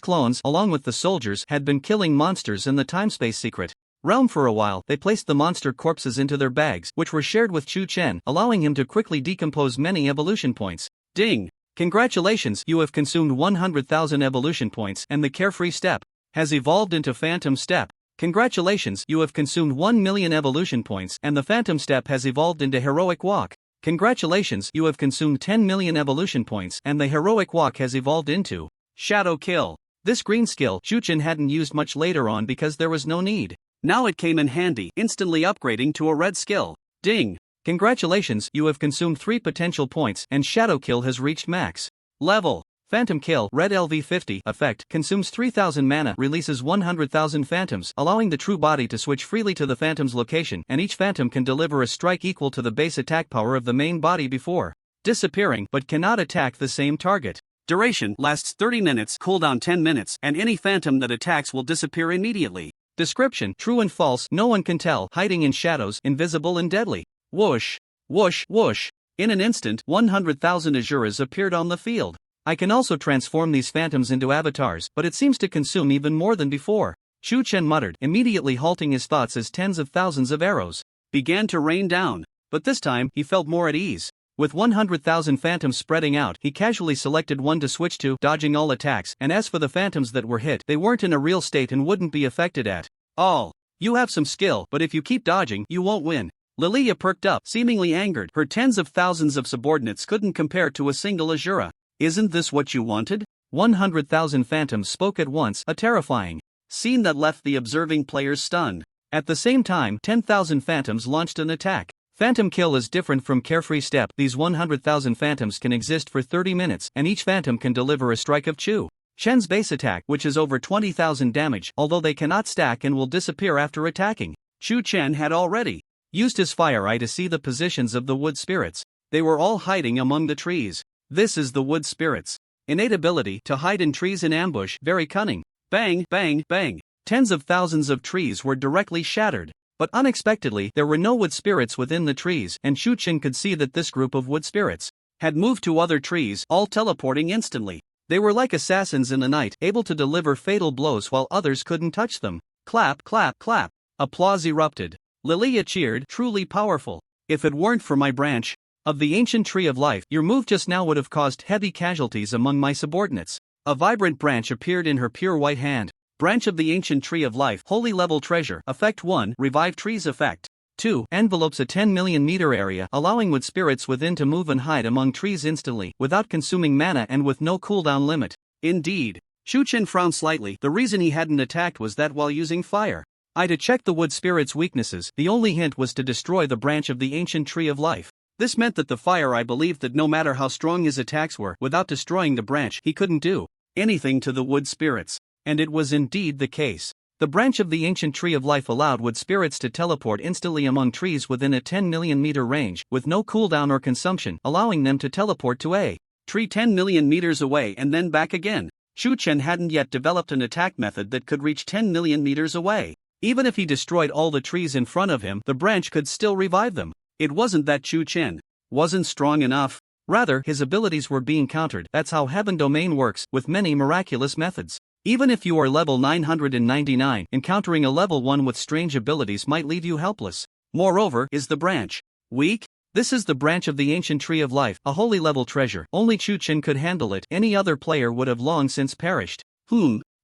clones, along with the soldiers, had been killing monsters in the time-space secret realm for a while. They placed the monster corpses into their bags, which were shared with Chu-Chen, allowing him to quickly decompose many evolution points. Ding! Congratulations, you have consumed 100,000 evolution points, and the carefree step has evolved into phantom step. Congratulations, you have consumed 1 million evolution points, and the phantom step has evolved into heroic walk. Congratulations, you have consumed 10 million evolution points, and the heroic walk has evolved into shadow kill. This green skill Chu-Chen hadn't used much later on because there was no need. Now it came in handy, instantly upgrading to a red skill. Ding! Congratulations, you have consumed 3 potential points, and shadow kill has reached max level. Phantom kill, red LV50 effect, consumes 3000 mana, releases 100,000 phantoms, allowing the true body to switch freely to the phantom's location, and each phantom can deliver a strike equal to the base attack power of the main body before disappearing, but cannot attack the same target. Duration lasts 30 minutes, cooldown 10 minutes, and any phantom that attacks will disappear immediately. Description: true and false, no one can tell, hiding in shadows, invisible and deadly. Whoosh, whoosh, whoosh. In an instant, 100,000 Azuras appeared on the field. I can also transform these phantoms into avatars, but it seems to consume even more than before. Chu-Chen muttered, immediately halting his thoughts as tens of thousands of arrows began to rain down. But this time, he felt more at ease. With 100,000 phantoms spreading out, he casually selected one to switch to, dodging all attacks, and as for the phantoms that were hit, they weren't in a real state and wouldn't be affected at all. You have some skill, but if you keep dodging, you won't win. Lilia perked up, seemingly angered. Her tens of thousands of subordinates couldn't compare to a single Azura. Isn't this what you wanted? 100,000 phantoms spoke at once, a terrifying scene that left the observing players stunned. At the same time, 10,000 phantoms launched an attack. Phantom kill is different from carefree step. These 100,000 phantoms can exist for 30 minutes, and each phantom can deliver a strike of Chu-Chen's base attack, which is over 20,000 damage, although they cannot stack and will disappear after attacking. Chu-Chen had already used his fire eye to see the positions of the wood spirits. They were all hiding among the trees. This is the wood spirits' innate ability to hide in trees in ambush, very cunning. Bang, bang, bang. Tens of thousands of trees were directly shattered. But unexpectedly, there were no wood spirits within the trees, and Chu-Chen could see that this group of wood spirits had moved to other trees, all teleporting instantly. They were like assassins in the night, able to deliver fatal blows while others couldn't touch them. Clap, clap, clap. Applause erupted. Lilia cheered, truly powerful. If it weren't for my branch of the ancient tree of life, your move just now would have caused heavy casualties among my subordinates. A vibrant branch appeared in her pure white hand. Branch of the ancient tree of life, holy level treasure. Effect 1, revive trees. Effect 2, envelopes a 10 million meter area, allowing wood spirits within to move and hide among trees instantly, without consuming mana and with no cooldown limit. Indeed. Chu-Chen frowned slightly. The reason he hadn't attacked was that while using fire eye to check the wood spirit's weaknesses, the only hint was to destroy the branch of the ancient tree of life. This meant that the fire eye believed that no matter how strong his attacks were, without destroying the branch, he couldn't do anything to the wood spirits. And it was indeed the case. The branch of the ancient tree of life allowed wood spirits to teleport instantly among trees within a 10 million meter range, with no cooldown or consumption, allowing them to teleport to a tree 10 million meters away and then back again. Chu Chen hadn't yet developed an attack method that could reach 10 million meters away. Even if he destroyed all the trees in front of him, the branch could still revive them. It wasn't that Chu Chen wasn't strong enough. Rather, his abilities were being countered. That's how Heaven Domain works, with many miraculous methods. Even if you are level 999, encountering a level 1 with strange abilities might leave you helpless. Moreover, is the branch weak? This is the branch of the ancient tree of life, a holy level treasure. Only Chu Chen could handle it. Any other player would have long since perished.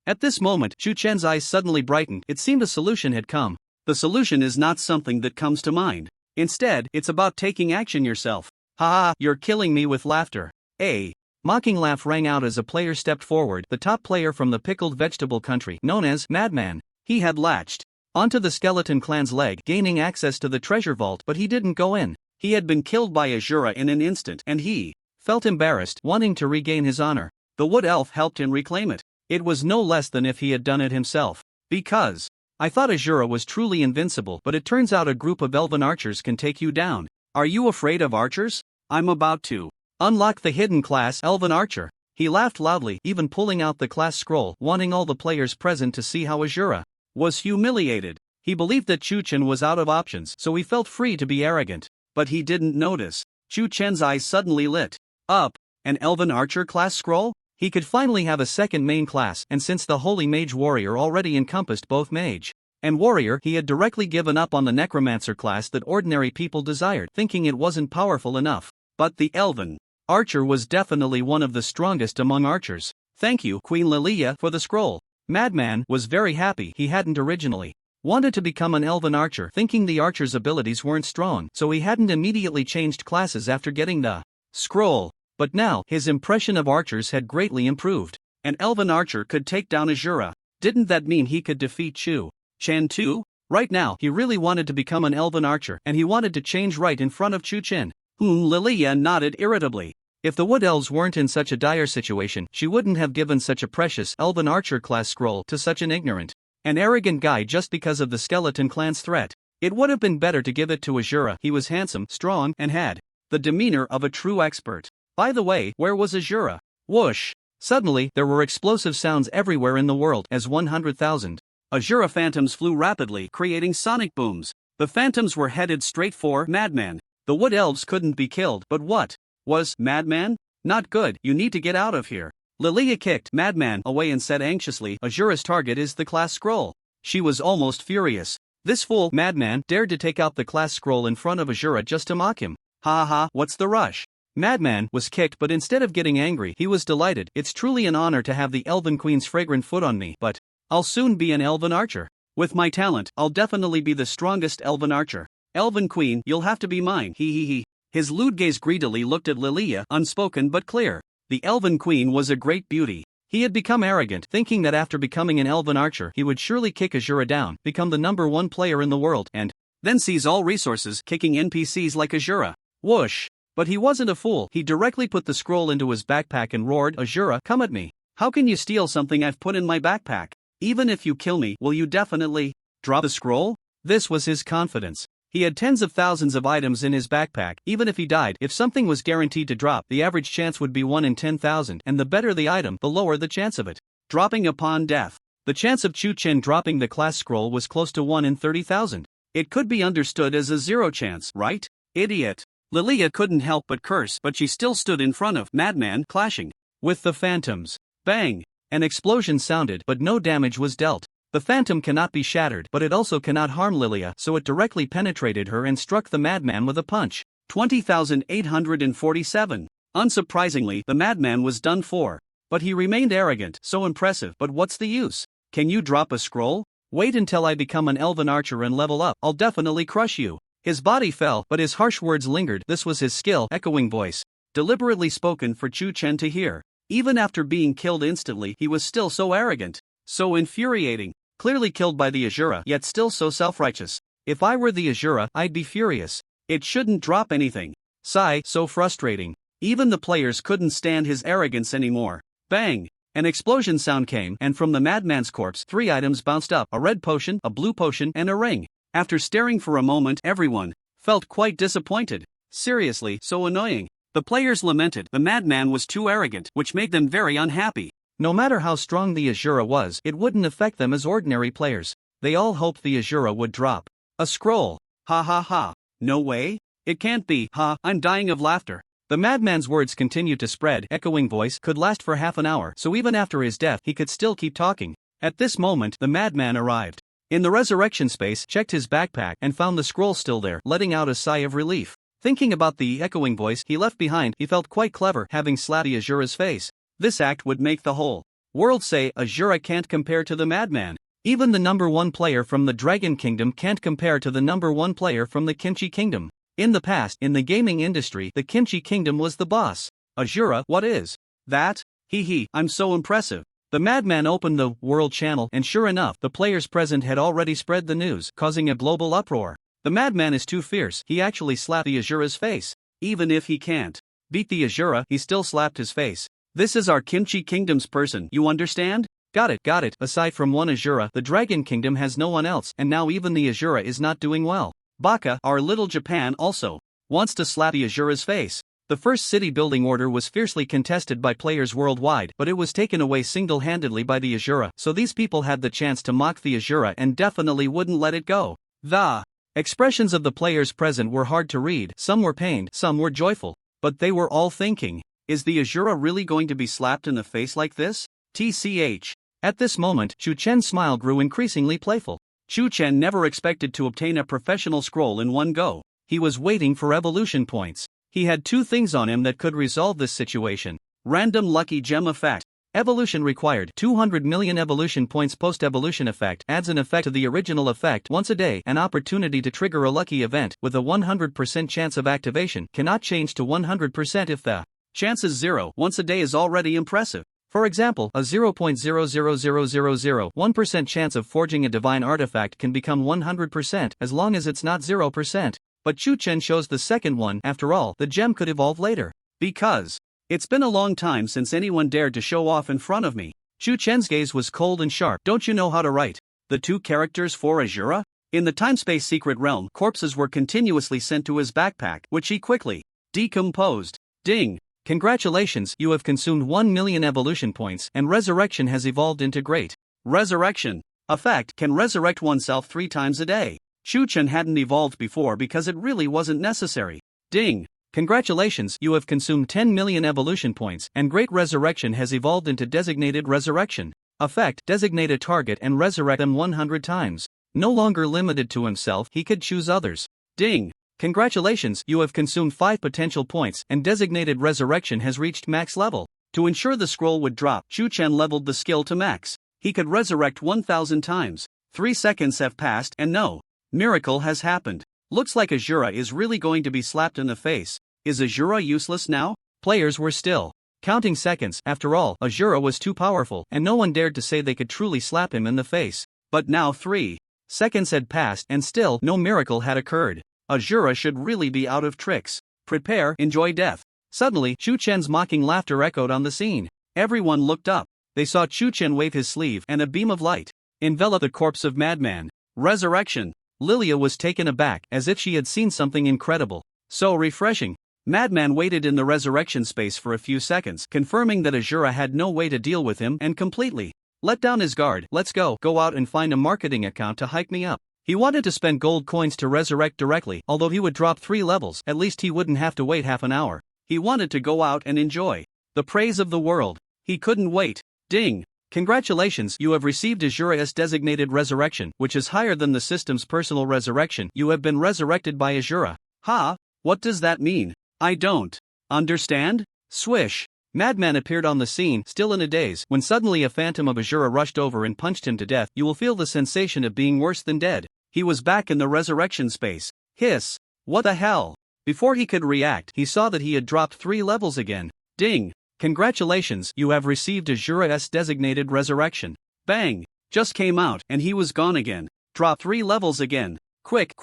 At this moment, Chu Chen's eyes suddenly brightened. It seemed a solution had come. The solution is not something that comes to mind. Instead, it's about taking action yourself. Ha, you're killing me with laughter. A mocking laugh rang out as a player stepped forward, the top player from the pickled vegetable country, known as Madman. He had latched onto the skeleton clan's leg, gaining access to the treasure vault, but he didn't go in. He had been killed by Azura in an instant, and he felt embarrassed, wanting to regain his honor. The wood elf helped him reclaim it. It was no less than if he had done it himself. Because I thought Azura was truly invincible, but it turns out a group of elven archers can take you down. Are you afraid of archers? I'm about to unlock the hidden class Elven Archer. He laughed loudly, even pulling out the class scroll, wanting all the players present to see how Azura was humiliated. He believed that Chu Chen was out of options, so he felt free to be arrogant. But he didn't notice. Chu Chen's eyes suddenly lit up. An Elven Archer class scroll? He could finally have a second main class, and since the Holy Mage Warrior already encompassed both Mage and Warrior, he had directly given up on the Necromancer class that ordinary people desired, thinking it wasn't powerful enough. But the Elven Archer was definitely one of the strongest among archers. Thank you, Queen Lilia, for the scroll. Madman was very happy. He hadn't originally wanted to become an Elven Archer, thinking the archer's abilities weren't strong, so he hadn't immediately changed classes after getting the scroll. But now, his impression of archers had greatly improved. An Elven Archer could take down Azura. Didn't that mean he could defeat Chu Chen too? Right now, he really wanted to become an Elven Archer, and he wanted to change right in front of Chu Chen. Lilia nodded irritably. If the Wood Elves weren't in such a dire situation, she wouldn't have given such a precious Elven Archer class scroll to such an ignorant and arrogant guy just because of the Skeleton Clan's threat. It would have been better to give it to Azura. He was handsome, strong, and had the demeanor of a true expert. By the way, where was Azura? Whoosh! Suddenly, there were explosive sounds everywhere in the world as 100,000 Azura phantoms flew rapidly, creating sonic booms. The phantoms were headed straight for Madman. The Wood Elves couldn't be killed, but what was Madman? Not good. You need to get out of here. Lilia kicked Madman away and said anxiously, Azura's target is the class scroll. She was almost furious. This fool, Madman, dared to take out the class scroll in front of Azura just to mock him. Ha ha, what's the rush? Madman was kicked, but instead of getting angry, he was delighted. It's truly an honor to have the Elven Queen's fragrant foot on me, but I'll soon be an Elven Archer. With my talent, I'll definitely be the strongest Elven Archer. Elven Queen, you'll have to be mine. He. His lewd gaze greedily looked at Lilia, unspoken but clear. The Elven Queen was a great beauty. He had become arrogant, thinking that after becoming an Elven Archer, he would surely kick Azura down, become the #1 player in the world, and then seize all resources, kicking NPCs like Azura. Whoosh! But he wasn't a fool. He directly put the scroll into his backpack and roared, Azura, come at me. How can you steal something I've put in my backpack? Even if you kill me, will you definitely drop the scroll? This was his confidence. He had tens of thousands of items in his backpack. Even if he died, if something was guaranteed to drop, the average chance would be 1 in 10,000, and the better the item, the lower the chance of it dropping upon death. The chance of Chu Chen dropping the class scroll was close to 1 in 30,000. It could be understood as a 0 chance, right? Idiot. Lilia couldn't help but curse, but she still stood in front of Madman, clashing with the phantoms. Bang! An explosion sounded, but no damage was dealt. The phantom cannot be shattered, but it also cannot harm Lilia, so it directly penetrated her and struck the Madman with a punch. 20,847. Unsurprisingly, the Madman was done for. But he remained arrogant, so impressive. But what's the use? Can you drop a scroll? Wait until I become an Elven Archer and level up. I'll definitely crush you. His body fell, but his harsh words lingered. This was his skill, echoing voice, deliberately spoken for Chu Chen to hear. Even after being killed instantly, he was still so arrogant, so infuriating. Clearly killed by the Azura, yet still so self-righteous. If I were the Azura, I'd be furious. It shouldn't drop anything. Sigh, so frustrating. Even the players couldn't stand his arrogance anymore. Bang! An explosion sound came, and from the Madman's corpse, 3 items bounced up: a red potion, a blue potion, and a ring. After staring for a moment, everyone felt quite disappointed. Seriously, so annoying. The players lamented. The Madman was too arrogant, which made them very unhappy. No matter how strong the Azura was, it wouldn't affect them as ordinary players. They all hoped the Azura would drop a scroll. Ha ha ha. No way? It can't be. Ha, I'm dying of laughter. The madman's words continued to spread. Echoing voice could last for half an hour, so even after his death he could still keep talking. At this moment, the madman arrived. In the resurrection space, checked his backpack and found the scroll still there, letting out a sigh of relief. Thinking about the echoing voice he left behind, he felt quite clever having slapped Azura's face. This act would make the whole world say Azura can't compare to the madman. Even the number 1 player from the Dragon Kingdom can't compare to the number 1 player from the Kimchi Kingdom. In the past, in the gaming industry, the Kimchi Kingdom was the boss. Azura, what is that? Hee, I'm so impressive. The madman opened the world channel, and sure enough, the players present had already spread the news, causing a global uproar. The madman is too fierce, he actually slapped the Azura's face. Even if he can't beat the Azura, he still slapped his face. This is our Kimchi Kingdom's person, you understand? Got it. Aside from one Azura, the Dragon Kingdom has no one else, and now even the Azura is not doing well. Baka, our little Japan, also wants to slap the Azura's face. The first city building order was fiercely contested by players worldwide, but it was taken away single-handedly by the Azura, so these people had the chance to mock the Azura and definitely wouldn't let it go. The expressions of the players present were hard to read. Some were pained, some were joyful, but they were all thinking, is the Azura really going to be slapped in the face like this? TCH. At this moment, Chu Chen's smile grew increasingly playful. Chu Chen never expected to obtain a professional scroll in one go. He was waiting for evolution points. He had 2 things on him that could resolve this situation. Random lucky gem effect. Evolution required 200 million evolution points. Post-evolution effect adds an effect to the original effect once a day. An opportunity to trigger a lucky event with a 100% chance of activation cannot change to 100% if the chance is 0 once a day is already impressive. For example, a 0.00001% chance of forging a divine artifact can become 100% as long as it's not 0%. But Chu Chen chose the second one. After all, the gem could evolve later. Because it's been a long time since anyone dared to show off in front of me. Chu Chen's gaze was cold and sharp. Don't you know how to write the 2 characters for Azura? In the time-space secret realm, corpses were continuously sent to his backpack, which he quickly decomposed. Ding! Congratulations, you have consumed 1 million evolution points, and resurrection has evolved into great resurrection. Effect can resurrect oneself 3 times a day. Chu Chen hadn't evolved before because it really wasn't necessary. Ding! Congratulations, you have consumed 10 million evolution points, and great resurrection has evolved into designated resurrection. Effect, designate a target and resurrect them 100 times. No longer limited to himself, he could choose others. Ding! Congratulations, you have consumed 5 potential points, and designated resurrection has reached max level. To ensure the scroll would drop, Chu Chen leveled the skill to max. He could resurrect 1000 times. 3 seconds have passed, and no miracle has happened. Looks like Azura is really going to be slapped in the face. Is Azura useless now? Players were still counting seconds. After all, Azura was too powerful, and no one dared to say they could truly slap him in the face. But now 3 seconds had passed, and still no miracle had occurred. Azura should really be out of tricks. Prepare, enjoy death. Suddenly, Chu Chen's mocking laughter echoed on the scene. Everyone looked up. They saw Chu Chen wave his sleeve, and a beam of light enveloped the corpse of Madman. Resurrection. Lilia was taken aback, as if she had seen something incredible. So refreshing. Madman waited in the resurrection space for a few seconds, confirming that Azura had no way to deal with him and completely let down his guard. Let's go out and find a marketing account to hike me up. He wanted to spend gold coins to resurrect directly. Although he would drop 3 levels, at least he wouldn't have to wait half an hour. He wanted to go out and enjoy the praise of the world. He couldn't wait. Ding! Congratulations, you have received Azura's designated resurrection, which is higher than the system's personal resurrection. You have been resurrected by Azura. Ha! What does that mean? I don't understand. Swish! Madman appeared on the scene, still in a daze, when suddenly a phantom of Azura rushed over and punched him to death. You will feel the sensation of being worse than dead. He was back in the resurrection space. Hiss! What the hell? Before he could react, he saw that he had dropped 3 levels again. Ding! Congratulations, you have received Azura's designated resurrection. Bang! Just came out, and he was gone again. Drop 3 levels again. Quick!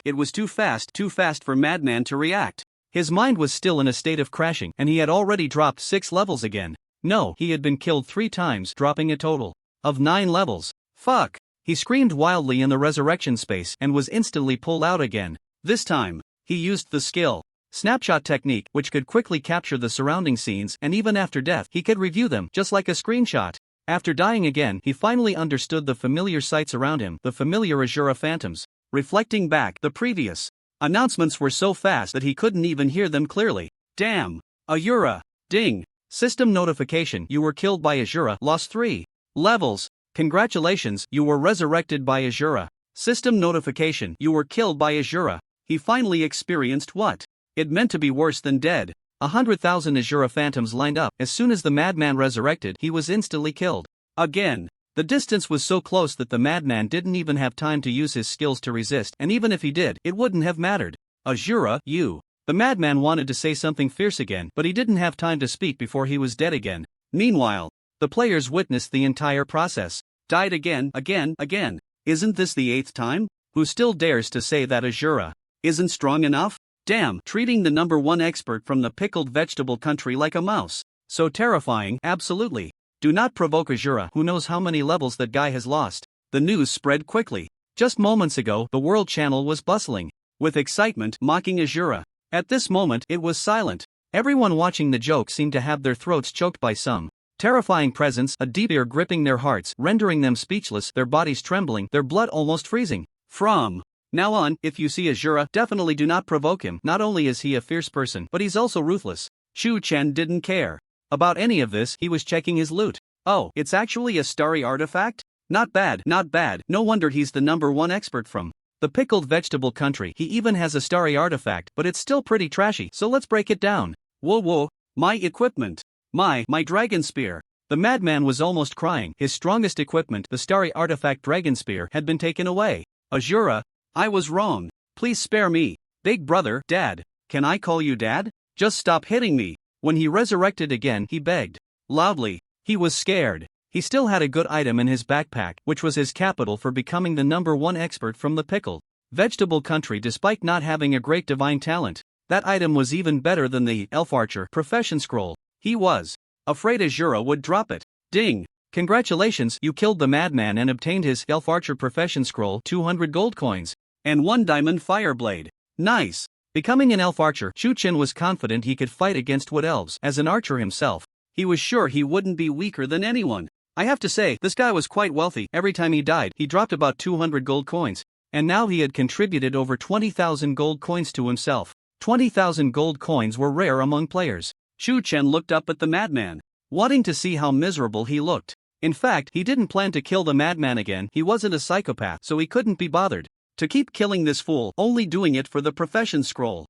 It was too fast for Madman to react. His mind was still in a state of crashing, and he had already dropped 6 levels again. No, he had been killed 3 times, dropping a total of 9 levels. Fuck! He screamed wildly in the resurrection space and was instantly pulled out again. This time, he used the skill snapshot technique which could quickly capture the surrounding scenes, and even after death he could review them just like a screenshot. After dying again, he finally understood the familiar sights around him, the familiar Azura phantoms. Reflecting back, the previous announcements were so fast that he couldn't even hear them clearly. Damn! Azura! Ding! System notification: you were killed by Azura, lost 3 levels. Congratulations, you were resurrected by Azura. System notification: you were killed by Azura. He finally experienced what it meant to be worse than dead. 100,000 Azura phantoms lined up. As soon as the madman resurrected, he was instantly killed. Again. The distance was so close that the madman didn't even have time to use his skills to resist, and even if he did, it wouldn't have mattered. Azura, you. The madman wanted to say something fierce again, but he didn't have time to speak before he was dead again. Meanwhile, the players witnessed the entire process. Died again. Isn't this the 8th time? Who still dares to say that Azura isn't strong enough? Damn, treating the #1 expert from the pickled vegetable country like a mouse. So terrifying, absolutely. Do not provoke Azura. Who knows how many levels that guy has lost? The news spread quickly. Just moments ago, the World Channel was bustling with excitement, mocking Azura. At this moment, it was silent. Everyone watching the joke seemed to have their throats choked by some terrifying presence, a deep fear gripping their hearts, rendering them speechless, their bodies trembling, their blood almost freezing. From now on, if you see Azura, definitely do not provoke him. Not only is he a fierce person, but he's also ruthless. Shu Chen didn't care about any of this. He was checking his loot. Oh, it's actually a starry artifact? Not bad. No wonder he's the #1 expert from the pickled vegetable country. He even has a starry artifact, but it's still pretty trashy, so let's break it down. Whoa, my equipment. My dragon spear. The madman was almost crying. His strongest equipment, the starry artifact dragon spear, had been taken away. Azura, I was wrong. Please spare me. Big brother, dad. Can I call you dad? Just stop hitting me. When he resurrected again, he begged loudly. He was scared. He still had a good item in his backpack, which was his capital for becoming the #1 expert from the pickled vegetable country despite not having a great divine talent. That item was even better than the Elf Archer profession scroll. He was afraid Azura would drop it. Ding! Congratulations, you killed the madman and obtained his Elf Archer profession scroll, 200 gold coins, and 1 diamond fire blade. Nice! Becoming an elf archer, Shu Chen was confident he could fight against wood elves. As an archer himself, he was sure he wouldn't be weaker than anyone. I have to say, this guy was quite wealthy. Every time he died, he dropped about 200 gold coins, and now he had contributed over 20,000 gold coins to himself. 20,000 gold coins were rare among players. Shu Chen looked up at the madman, wanting to see how miserable he looked. In fact, he didn't plan to kill the madman again. He wasn't a psychopath, so he couldn't be bothered to keep killing this fool, only doing it for the profession scroll.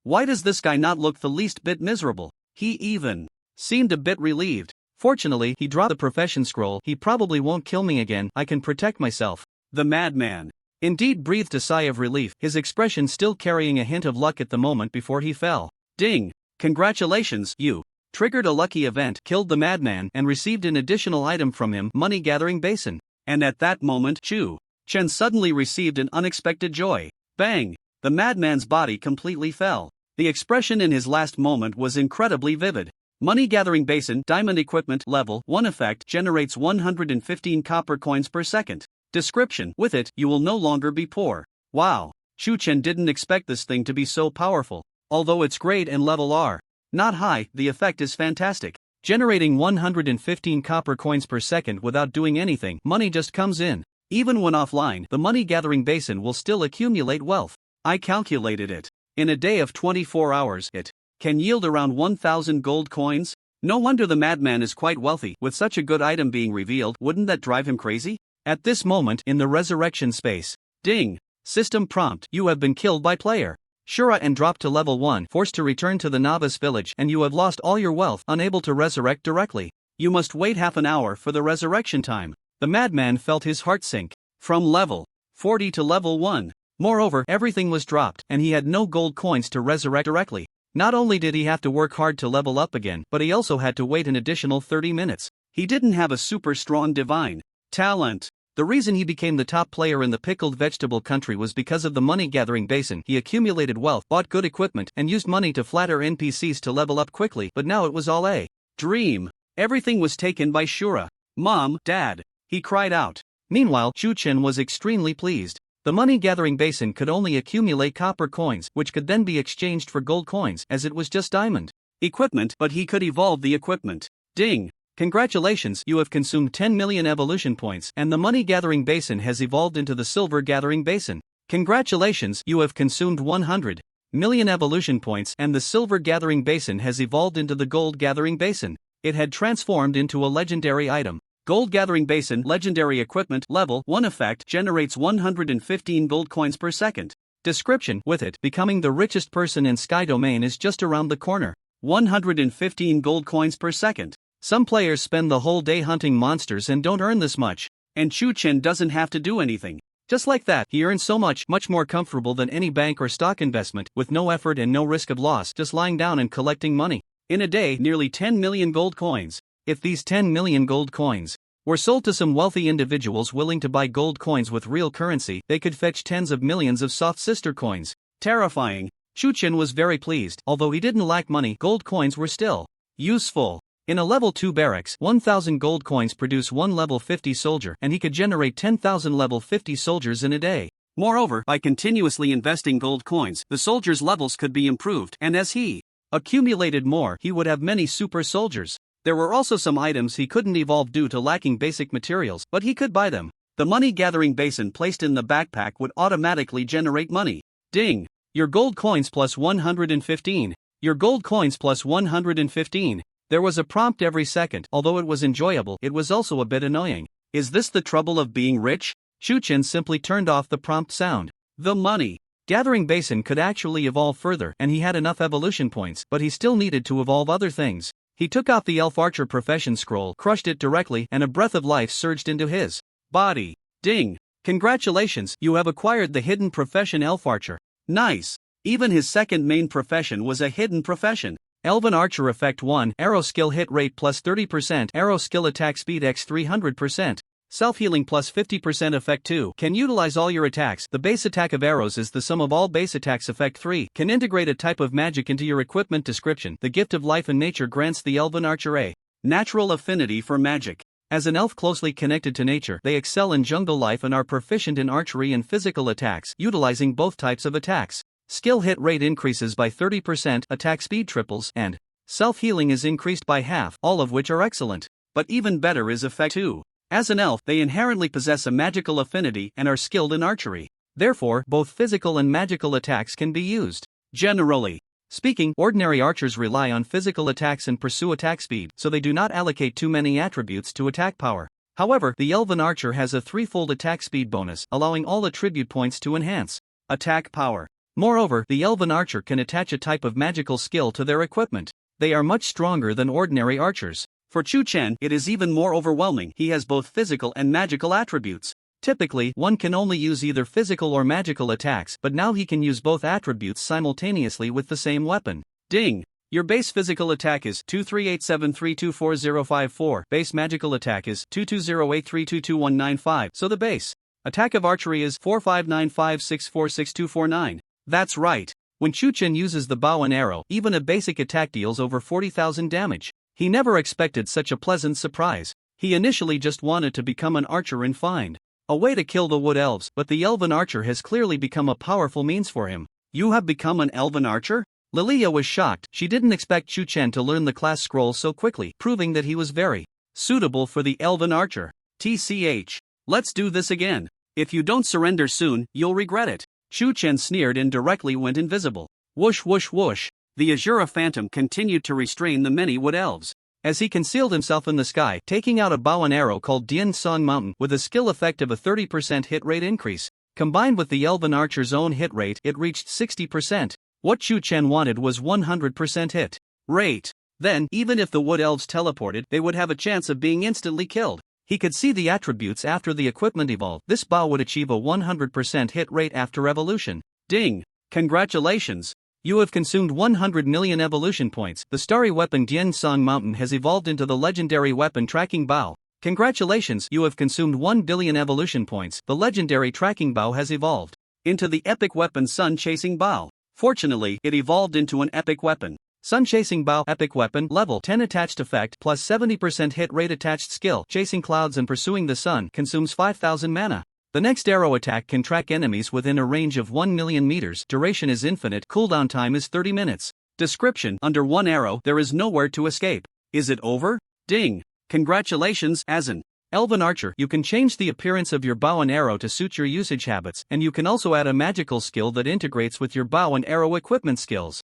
Why does this guy not look the least bit miserable? He even seemed a bit relieved. Fortunately, he dropped the profession scroll. He probably won't kill me again. I can protect myself. The madman indeed breathed a sigh of relief, his expression still carrying a hint of luck at the moment before he fell. Ding! Congratulations, you triggered a lucky event, killed the madman, and received an additional item from him, money gathering basin. And at that moment, Shu Chen suddenly received an unexpected joy. Bang! The madman's body completely fell. The expression in his last moment was incredibly vivid. Money gathering basin, diamond equipment, level 1 effect, generates 115 copper coins per second. Description: with it, you will no longer be poor. Wow! Shu Chen didn't expect this thing to be so powerful. Although its grade and level are not high, the effect is fantastic. Generating 115 copper coins per second without doing anything, money just comes in. Even when offline, the money-gathering basin will still accumulate wealth. I calculated it. In a day of 24 hours, it can yield around 1,000 gold coins. No wonder the madman is quite wealthy. With such a good item being revealed, wouldn't that drive him crazy? At this moment, in the resurrection space, ding! System prompt: you have been killed by player Shura and dropped to level 1, forced to return to the novice village, and you have lost all your wealth, unable to resurrect directly. You must wait half an hour for the resurrection time. The madman felt his heart sink. From level 40 to level 1. Moreover, everything was dropped, and he had no gold coins to resurrect directly. Not only did he have to work hard to level up again, but he also had to wait an additional 30 minutes. He didn't have a super strong divine talent. The reason he became the top player in the pickled vegetable country was because of the money-gathering basin. He accumulated wealth, bought good equipment, and used money to flatter NPCs to level up quickly, but now it was all a dream. Everything was taken by Shura. Mom, Dad! He cried out. Meanwhile, Shu Chen was extremely pleased. The money-gathering basin could only accumulate copper coins, which could then be exchanged for gold coins, as it was just diamond equipment, but he could evolve the equipment. Ding! Congratulations, you have consumed 10 million evolution points, and the money-gathering basin has evolved into the silver-gathering basin. Congratulations, you have consumed 100 million evolution points, and the silver-gathering basin has evolved into the gold-gathering basin. It had transformed into a legendary item. Gold Gathering Basin Legendary Equipment Level 1 Effect generates 115 gold coins per second. Description: with it, becoming the richest person in Sky Domain is just around the corner. 115 gold coins per second. Some players spend the whole day hunting monsters and don't earn this much. And Chu Chen doesn't have to do anything. Just like that, he earns so much more comfortable than any bank or stock investment, with no effort and no risk of loss, just lying down and collecting money. In a day, nearly 10 million gold coins. If these 10 million gold coins were sold to some wealthy individuals willing to buy gold coins with real currency, they could fetch tens of millions of soft sister coins. Terrifying. Chu Chen was very pleased. Although he didn't lack money, gold coins were still useful. In a level 2 barracks, 1,000 gold coins produce one level 50 soldier, and he could generate 10,000 level 50 soldiers in a day. Moreover, by continuously investing gold coins, the soldiers' levels could be improved, and as he accumulated more, he would have many super soldiers. There were also some items he couldn't evolve due to lacking basic materials, but he could buy them. The money-gathering basin placed in the backpack would automatically generate money. Ding! Your gold coins plus 115. Your gold coins plus 115. There was a prompt every second. Although it was enjoyable, it was also a bit annoying. Is this the trouble of being rich? Chu Chen simply turned off the prompt sound. The money-gathering basin could actually evolve further, and he had enough evolution points, but he still needed to evolve other things. He took off the Elf Archer profession scroll, crushed it directly, and a breath of life surged into his body. Ding! Congratulations, you have acquired the hidden profession Elf Archer. Nice! Even his second main profession was a hidden profession. Elven Archer Effect 1, Arrow Skill Hit Rate plus 30%, Arrow Skill Attack Speed x 300%. Self-Healing plus 50% Effect 2. Can utilize all your attacks. The base attack of arrows is the sum of all base attacks. Effect 3. Can integrate a type of magic into your equipment. Description: the gift of life and nature grants the Elven Archer a natural affinity for magic. As an elf closely connected to nature, they excel in jungle life and are proficient in archery and physical attacks, utilizing both types of attacks. Skill hit rate increases by 30%, attack speed triples, and self-healing is increased by half, all of which are excellent. But even better is Effect 2. As an elf, they inherently possess a magical affinity and are skilled in archery. Therefore, both physical and magical attacks can be used. Generally speaking, ordinary archers rely on physical attacks and pursue attack speed, so they do not allocate too many attributes to attack power. However, the Elven Archer has a threefold attack speed bonus, allowing all attribute points to enhance attack power. Moreover, the Elven Archer can attach a type of magical skill to their equipment. They are much stronger than ordinary archers. For Chu Chen, it is even more overwhelming. He has both physical and magical attributes. Typically, one can only use either physical or magical attacks, but now he can use both attributes simultaneously with the same weapon. Ding! Your base physical attack is 2387324054. Base magical attack is 2208322195. So the base attack of archery is 4595646249. That's right. When Chu Chen uses the bow and arrow, even a basic attack deals over 40,000 damage. He never expected such a pleasant surprise. He initially just wanted to become an archer and find a way to kill the wood elves, but the Elven Archer has clearly become a powerful means for him. You have become an Elven Archer? Lilia was shocked. She didn't expect Chu Chen to learn the class scroll so quickly, proving that he was very suitable for the Elven Archer. TCH. Let's do this again. If you don't surrender soon, you'll regret it. Chu Chen sneered and directly went invisible. Whoosh whoosh whoosh. The Azura Phantom continued to restrain the many wood elves. As he concealed himself in the sky, taking out a bow and arrow called Dian Song Mountain with a skill effect of a 30% hit rate increase. Combined with the Elven Archer's own hit rate, it reached 60%. What Chu Chen wanted was 100% hit rate. Then, even if the wood elves teleported, they would have a chance of being instantly killed. He could see the attributes after the equipment evolved. This bow would achieve a 100% hit rate after evolution. Ding! Congratulations! You have consumed 100 million evolution points. The starry weapon Dian Song Mountain has evolved into the legendary weapon tracking bow. Congratulations, you have consumed 1 billion evolution points. The legendary tracking bow has evolved into the epic weapon Sun Chasing Bow. Fortunately, it evolved into an epic weapon. Sun Chasing Bow Epic Weapon Level 10 Attached Effect plus 70% hit rate. Attached skill: Chasing clouds and pursuing the sun consumes 5000 mana. The next arrow attack can track enemies within a range of 1 million meters. Duration is infinite. Cooldown time is 30 minutes. Description: under one arrow, there is nowhere to escape. Is it over? Ding! Congratulations, as an elven archer, you can change the appearance of your bow and arrow to suit your usage habits, and you can also add a magical skill that integrates with your bow and arrow equipment skills.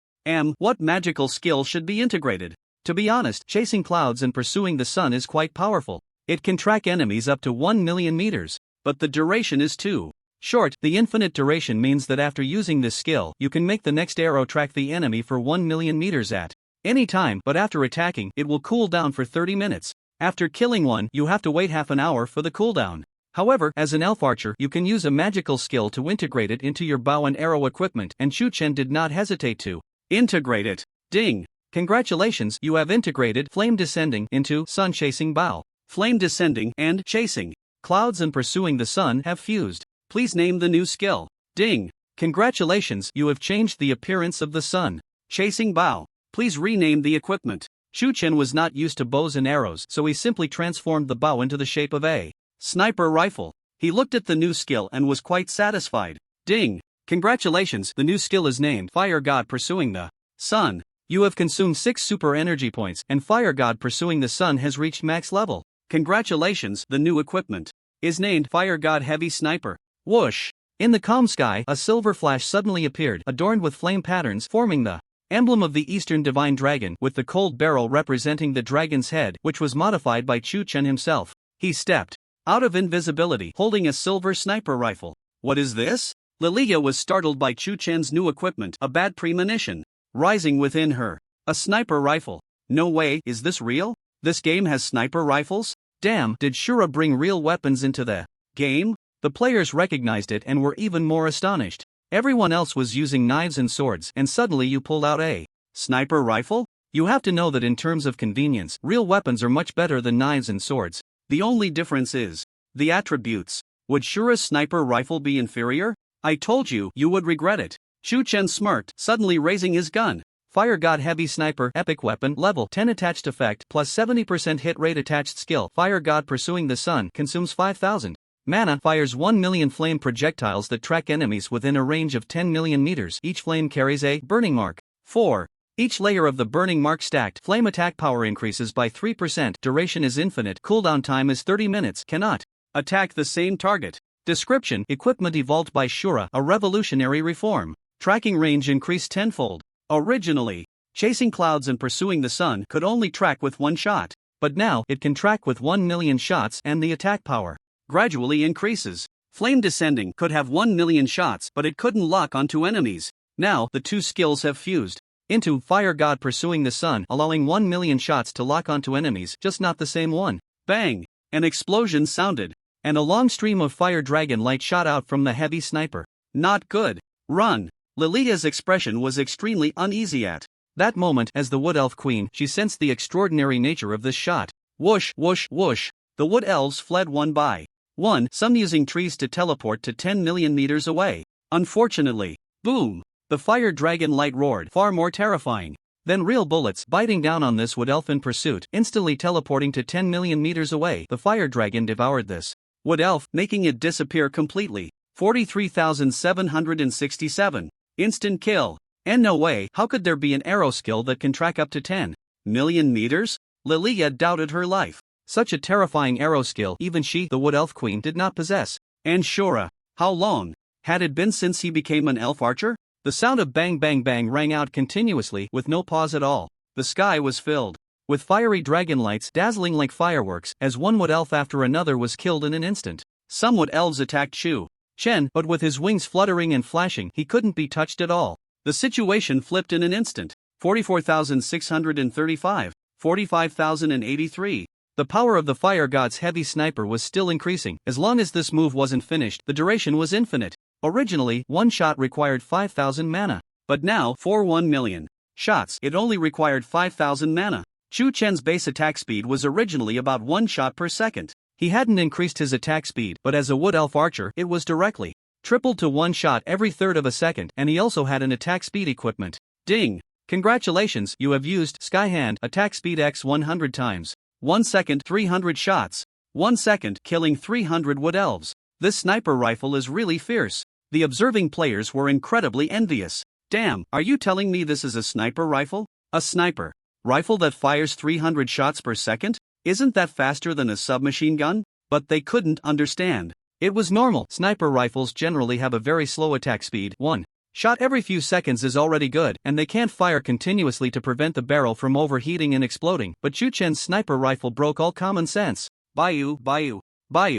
What magical skill should be integrated? To be honest, chasing clouds and pursuing the sun is quite powerful. It can track enemies up to 1 million meters, but the duration is too short. The infinite duration means that after using this skill, you can make the next arrow track the enemy for 1 million meters at any time, but after attacking, it will cool down for 30 minutes. After killing one, you have to wait half an hour for the cooldown. However, as an elf archer, you can use a magical skill to integrate it into your bow and arrow equipment, and Chu-Chen did not hesitate to integrate it. Ding! Congratulations, you have integrated Flame Descending into Sun Chasing Bow. Flame Descending and Chasing Clouds and Pursuing the Sun have fused. Please name the new skill. Ding! Congratulations, you have changed the appearance of the Sun Chasing Bow. Please rename the equipment. Chu-Chen was not used to bows and arrows, so he simply transformed the bow into the shape of a sniper rifle. He looked at the new skill and was quite satisfied. Ding! Congratulations, the new skill is named Fire God Pursuing the Sun. You have consumed 6 super energy points, and Fire God Pursuing the Sun has reached max level. Congratulations, the new equipment is named Fire God Heavy Sniper. Whoosh! In the calm sky, a silver flash suddenly appeared, adorned with flame patterns, forming the emblem of the Eastern Divine Dragon, with the cold barrel representing the dragon's head, which was modified by Chu-Chen himself. He stepped out of invisibility, holding a silver sniper rifle. What is this? Lilia was startled by Chu-Chen's new equipment, a bad premonition rising within her. A sniper rifle? No way, is this real? This game has sniper rifles? Damn, did Shura bring real weapons into the game? The players recognized it and were even more astonished. Everyone else was using knives and swords, and suddenly you pulled out a sniper rifle? You have to know that in terms of convenience, real weapons are much better than knives and swords. The only difference is the attributes. Would Shura's sniper rifle be inferior? I told you, you would regret it. Chu-Chen smirked, suddenly raising his gun. Fire God Heavy Sniper Epic Weapon Level 10 Attached Effect plus 70% hit rate attached skill. Fire God Pursuing the Sun consumes 5,000 mana, fires 1 million flame projectiles that track enemies within a range of 10 million meters. Each flame carries a burning mark. 4. Each layer of the burning mark stacked flame attack power increases by 3%. Duration is infinite. Cooldown time is 30 minutes. Cannot attack the same target. Description: equipment evolved by Shura, a revolutionary reform. Tracking range increased tenfold. Originally, chasing clouds and pursuing the sun could only track with one shot, but now it can track with 1 million shots, and the attack power gradually increases. Flame Descending could have 1 million shots, but it couldn't lock onto enemies. Now, the two skills have fused into Fire God Pursuing the Sun, allowing 1 million shots to lock onto enemies, just not the same one. Bang! An explosion sounded, and a long stream of fire dragon light shot out from the heavy sniper. Not good. Run! Lilia's expression was extremely uneasy at that moment. As the Wood Elf Queen, she sensed the extraordinary nature of this shot. Whoosh, whoosh, whoosh. The Wood Elves fled one by one, some using trees to teleport to 10 million meters away. Unfortunately, boom! The fire dragon light roared, far more terrifying than real bullets, biting down on this Wood Elf in pursuit, instantly teleporting to 10 million meters away. The fire dragon devoured this Wood Elf, making it disappear completely. 43,767. Instant kill. And no way, how could there be an arrow skill that can track up to 10 million meters? Lilia doubted her life. Such a terrifying arrow skill even she, the Wood Elf Queen, did not possess. And Shura, how long had it been since he became an elf archer? The sound of bang bang bang rang out continuously, with no pause at all. The sky was filled with fiery dragon lights dazzling like fireworks, as one Wood Elf after another was killed in an instant. Some Wood Elves attacked Chu-Chen, but with his wings fluttering and flashing, he couldn't be touched at all. The situation flipped in an instant. 44,635. 45,083. The power of the Fire God's heavy sniper was still increasing. As long as this move wasn't finished, the duration was infinite. Originally, one shot required 5,000 mana. But now, for 1 million shots, it only required 5,000 mana. Chu-Chen's base attack speed was originally about 1 shot per second. He hadn't increased his attack speed, but as a Wood Elf archer, it was directly tripled to 1 shot every third of a second, and he also had an attack speed equipment. Ding! Congratulations, you have used Sky-Hand attack speed X 100 times. 1 second, 300 shots. 1 second, killing 300 Wood Elves. This sniper rifle is really fierce. The observing players were incredibly envious. Damn, are you telling me this is a sniper rifle? A sniper rifle that fires 300 shots per second? Isn't that faster than a submachine gun? But they couldn't understand. It was normal. Sniper rifles generally have a very slow attack speed. 1 shot every few seconds is already good, and they can't fire continuously to prevent the barrel from overheating and exploding. But Chu Chen's sniper rifle broke all common sense. Bayou,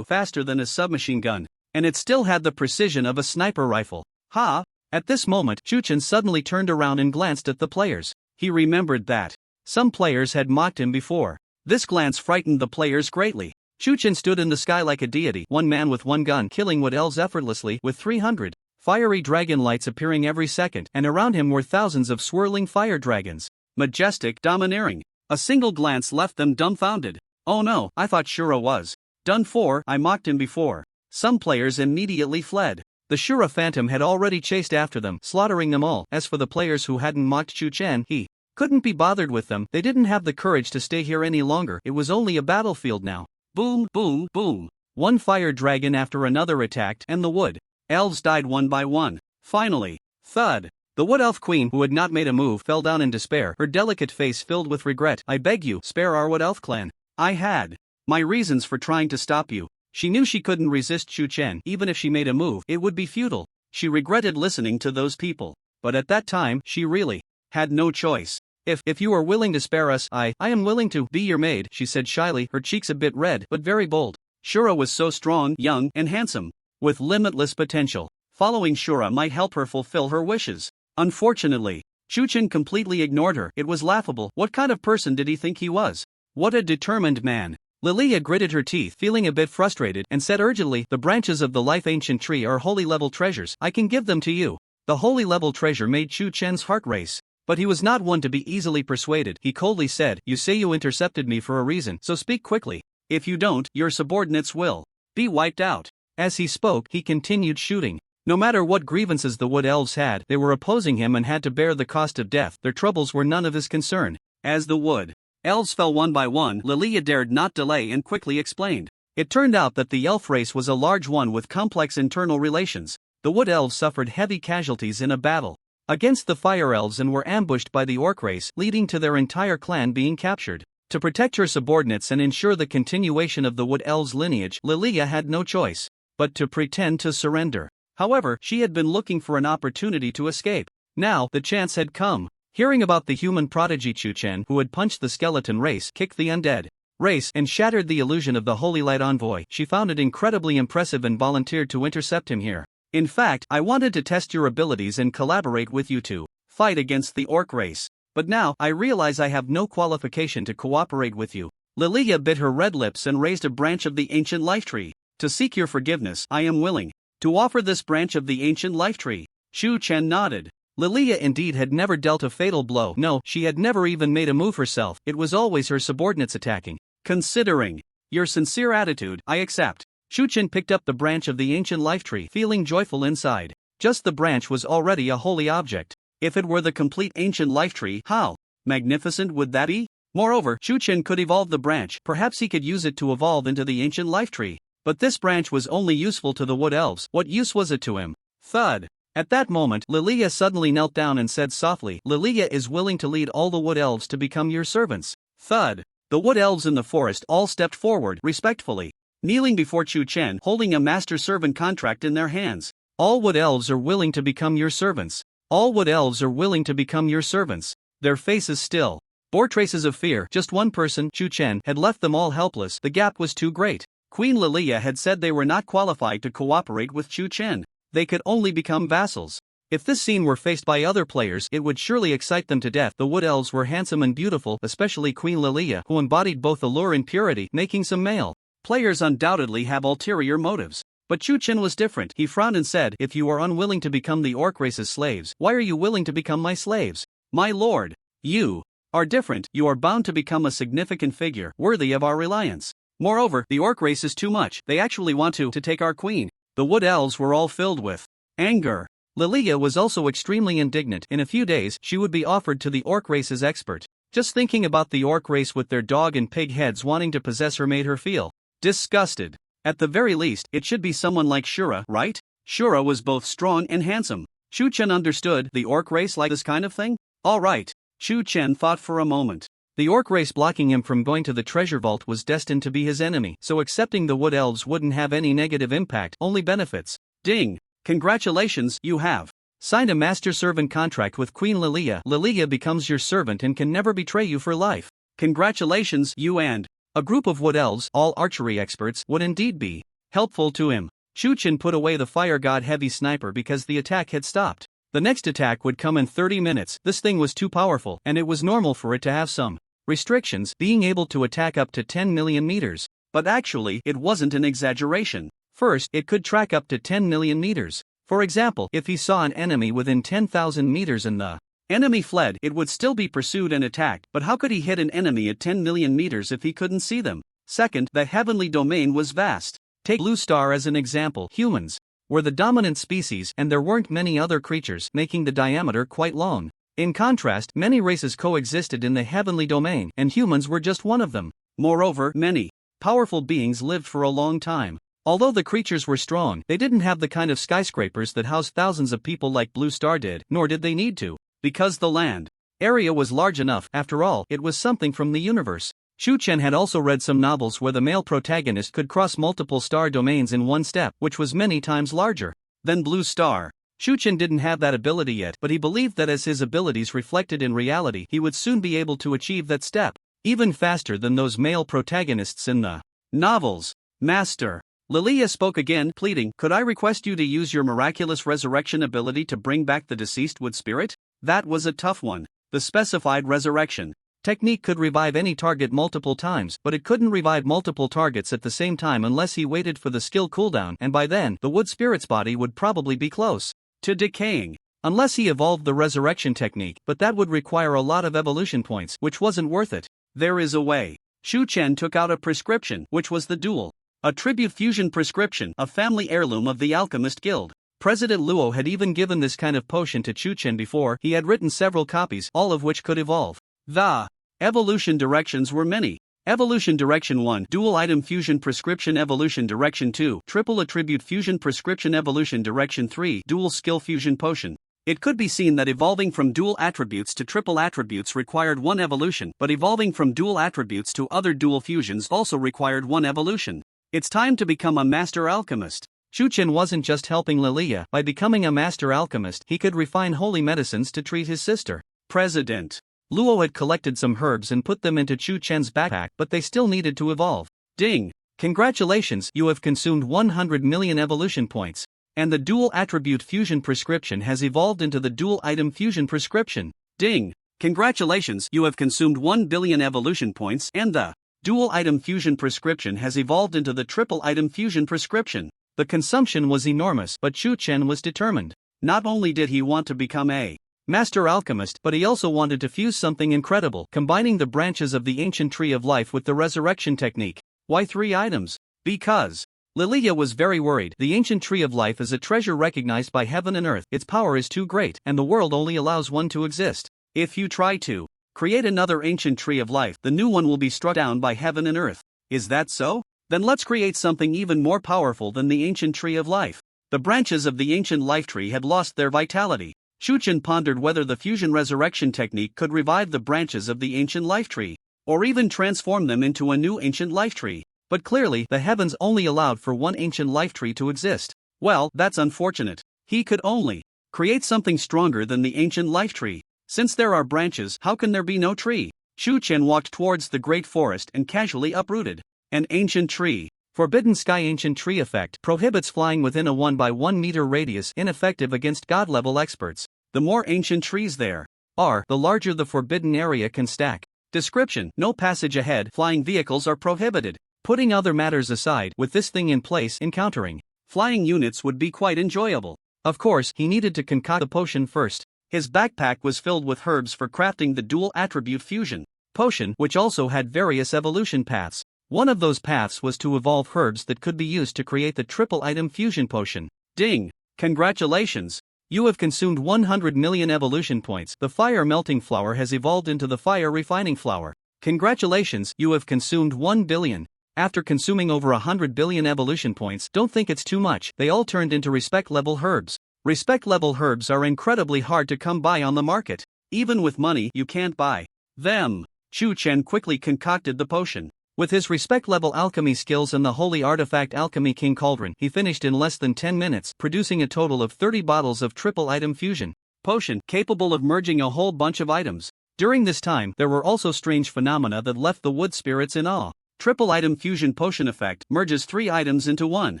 faster than a submachine gun. And it still had the precision of a sniper rifle. Ha! At this moment, Chu Chen suddenly turned around and glanced at the players. He remembered that some players had mocked him before. This glance frightened the players greatly. Chu Chen stood in the sky like a deity, one man with one gun killing wood elves effortlessly with 300 fiery dragon lights appearing every second, and around him were thousands of swirling fire dragons. Majestic, domineering. A single glance left them dumbfounded. Oh no, I thought Shura was done for. I mocked him before. Some players immediately fled. The Shura Phantom had already chased after them, slaughtering them all. As for the players who hadn't mocked Chu Chen, he couldn't be bothered with them. They didn't have the courage to stay here any longer. It was only a battlefield now. Boom, boom, boom. One fire dragon after another attacked, and the wood elves died one by one. Finally, thud. The wood elf queen, who had not made a move, fell down in despair, her delicate face filled with regret. I beg you, spare our wood elf clan. I had my reasons for trying to stop you. She knew she couldn't resist Chu Chen. Even if she made a move, it would be futile. She regretted listening to those people. But at that time, she really had no choice. If you are willing to spare us, I am willing to be your maid, she said shyly, her cheeks a bit red, but very bold. Shura was so strong, young, and handsome, with limitless potential. Following Shura might help her fulfill her wishes. Unfortunately, Chu Chen completely ignored her. It was laughable. What kind of person did he think he was? What a determined man. Lilia gritted her teeth, feeling a bit frustrated, and said urgently, the branches of the life ancient tree are holy level treasures. I can give them to you. The holy level treasure made Chu Chen's heart race. But he was not one to be easily persuaded. He coldly said, you say you intercepted me for a reason, so speak quickly. If you don't, your subordinates will be wiped out. As he spoke, he continued shooting. No matter what grievances the wood elves had, they were opposing him and had to bear the cost of death. Their troubles were none of his concern. As the wood elves fell one by one, Lilia dared not delay and quickly explained. It turned out that the elf race was a large one with complex internal relations. The wood elves suffered heavy casualties in a battle against the fire elves and were ambushed by the orc race, leading to their entire clan being captured. To protect her subordinates and ensure the continuation of the wood elves' lineage, Lilia had no choice but to pretend to surrender. However, she had been looking for an opportunity to escape. Now, the chance had come. Hearing about the human prodigy Chu Chen, who had punched the skeleton race, kicked the undead race, and shattered the illusion of the Holy Light Envoy, she found it incredibly impressive and volunteered to intercept him here. In fact, I wanted to test your abilities and collaborate with you to fight against the orc race. But now, I realize I have no qualification to cooperate with you. Lilia bit her red lips and raised a branch of the ancient life tree. To seek your forgiveness, I am willing to offer this branch of the ancient life tree. Chu Chen nodded. Lilia indeed had never dealt a fatal blow. No, she had never even made a move herself. It was always her subordinates attacking. Considering your sincere attitude, I accept. Chu Chen picked up the branch of the ancient life tree, feeling joyful inside. Just the branch was already a holy object. If it were the complete ancient life tree, how magnificent would that be? Moreover, Chu Chen could evolve the branch. Perhaps he could use it to evolve into the ancient life tree. But this branch was only useful to the wood elves. What use was it to him? Thud. At that moment, Lilia suddenly knelt down and said softly, Lilia is willing to lead all the wood elves to become your servants. Thud. The wood elves in the forest all stepped forward, respectfully, kneeling before Chu Chen, holding a master-servant contract in their hands. All wood elves are willing to become your servants. All wood elves are willing to become your servants. Their faces still bore traces of fear. Just one person, Chu Chen, had left them all helpless. The gap was too great. Queen Lilia had said they were not qualified to cooperate with Chu Chen. They could only become vassals. If this scene were faced by other players, it would surely excite them to death. The wood elves were handsome and beautiful, especially Queen Lilia, who embodied both allure and purity, making some male players undoubtedly have ulterior motives. But Chu Chen was different. He frowned and said, if you are unwilling to become the orc race's slaves, why are you willing to become my slaves? My lord, you are different. You are bound to become a significant figure, worthy of our reliance. Moreover, the orc race is too much. They actually want to take our queen. The wood elves were all filled with anger. Lilia was also extremely indignant. In a few days, she would be offered to the orc race's expert. Just thinking about the orc race with their dog and pig heads wanting to possess her made her feel disgusted. At the very least, it should be someone like Shura, right? Shura was both strong and handsome. Shu Chen understood the orc race like this kind of thing? Alright. Shu Chen thought for a moment. The orc race blocking him from going to the treasure vault was destined to be his enemy, so accepting the wood elves wouldn't have any negative impact, only benefits. Ding! Congratulations, you have signed a master-servant contract with Queen Lilia. Lilia becomes your servant and can never betray you for life. Congratulations, you and a group of wood elves, all archery experts, would indeed be helpful to him. Shu Chen put away the fire god heavy sniper because the attack had stopped. The next attack would come in 30 minutes. This thing was too powerful, and it was normal for it to have some restrictions, being able to attack up to 10 million meters. But actually, it wasn't an exaggeration. First, it could track up to 10 million meters. For example, if he saw an enemy within 10,000 meters and the enemy fled, it would still be pursued and attacked. But how could he hit an enemy at 10 million meters if he couldn't see them? Second, the heavenly domain was vast. Take Blue Star as an example. Humans were the dominant species, and there weren't many other creatures, making the diameter quite long. In contrast, many races coexisted in the heavenly domain, and humans were just one of them. Moreover, many powerful beings lived for a long time. Although the creatures were strong, they didn't have the kind of skyscrapers that housed thousands of people like Blue Star did, nor did they need to. Because the land area was large enough. After all, it was something from the universe. Shu Chen had also read some novels where the male protagonist could cross multiple star domains in one step, which was many times larger than Blue Star. Shu Chen didn't have that ability yet, but he believed that as his abilities reflected in reality, he would soon be able to achieve that step, even faster than those male protagonists in the novels. Master Lilia spoke again, pleading, "Could I request you to use your miraculous resurrection ability to bring back the deceased wood spirit?" That was a tough one. The specified resurrection technique could revive any target multiple times, but it couldn't revive multiple targets at the same time unless he waited for the skill cooldown, and by then, the wood spirit's body would probably be close to decaying. Unless he evolved the resurrection technique, but that would require a lot of evolution points, which wasn't worth it. There is a way. Shu Chen took out a prescription, which was the dual attribute fusion prescription, a family heirloom of the Alchemist Guild. President Luo had even given this kind of potion to Shu Chen before. He had written several copies, all of which could evolve. The evolution directions were many. Evolution Direction 1, Dual Item Fusion Prescription. Evolution Direction 2, Triple Attribute Fusion Prescription. Evolution Direction 3, Dual Skill Fusion Potion. It could be seen that evolving from dual attributes to triple attributes required one evolution, but evolving from dual attributes to other dual fusions also required one evolution. It's time to become a master alchemist. Shu Chen wasn't just helping Lilia. By becoming a master alchemist, he could refine holy medicines to treat his sister. President Luo had collected some herbs and put them into Shu Chen's backpack, but they still needed to evolve. Ding! Congratulations, you have consumed 100 million evolution points. And the dual attribute fusion prescription has evolved into the dual item fusion prescription. Ding! Congratulations, you have consumed 1 billion evolution points, and the dual item fusion prescription has evolved into the triple item fusion prescription. The consumption was enormous, but Shu Chen was determined. Not only did he want to become a master alchemist, but he also wanted to fuse something incredible, combining the branches of the ancient tree of life with the resurrection technique. Why 3 items? Because Lilia was very worried. The ancient tree of life is a treasure recognized by heaven and earth. Its power is too great, and the world only allows one to exist. If you try to create another ancient tree of life, the new one will be struck down by heaven and earth. Is that so? Then let's create something even more powerful than the ancient tree of life. The branches of the ancient life tree had lost their vitality. Shu Chen pondered whether the fusion resurrection technique could revive the branches of the ancient life tree, or even transform them into a new ancient life tree. But clearly, the heavens only allowed for one ancient life tree to exist. Well, that's unfortunate. He could only create something stronger than the ancient life tree. Since there are branches, how can there be no tree? Shu Chen walked towards the great forest and casually uprooted an ancient tree. Forbidden Sky Ancient Tree Effect prohibits flying within a 1 by 1 meter radius, ineffective against god-level experts. The more ancient trees there are, the larger the forbidden area can stack. Description: no passage ahead, flying vehicles are prohibited. Putting other matters aside, with this thing in place, encountering flying units would be quite enjoyable. Of course, he needed to concoct the potion first. His backpack was filled with herbs for crafting the dual attribute fusion potion, which also had various evolution paths. One of those paths was to evolve herbs that could be used to create the triple item fusion potion. Ding! Congratulations! You have consumed 100 million evolution points. The fire melting flower has evolved into the fire refining flower. Congratulations, you have consumed 1 billion. After consuming over 100 billion evolution points, don't think it's too much, they all turned into respect-level herbs. Respect-level herbs are incredibly hard to come by on the market. Even with money, you can't buy them. Chu Chen quickly concocted the potion. With his respect-level alchemy skills and the holy artifact Alchemy King Cauldron, he finished in less than 10 minutes, producing a total of 30 bottles of triple item fusion potion, capable of merging a whole bunch of items. During this time, there were also strange phenomena that left the wood spirits in awe. Triple item fusion potion effect merges 3 items into one.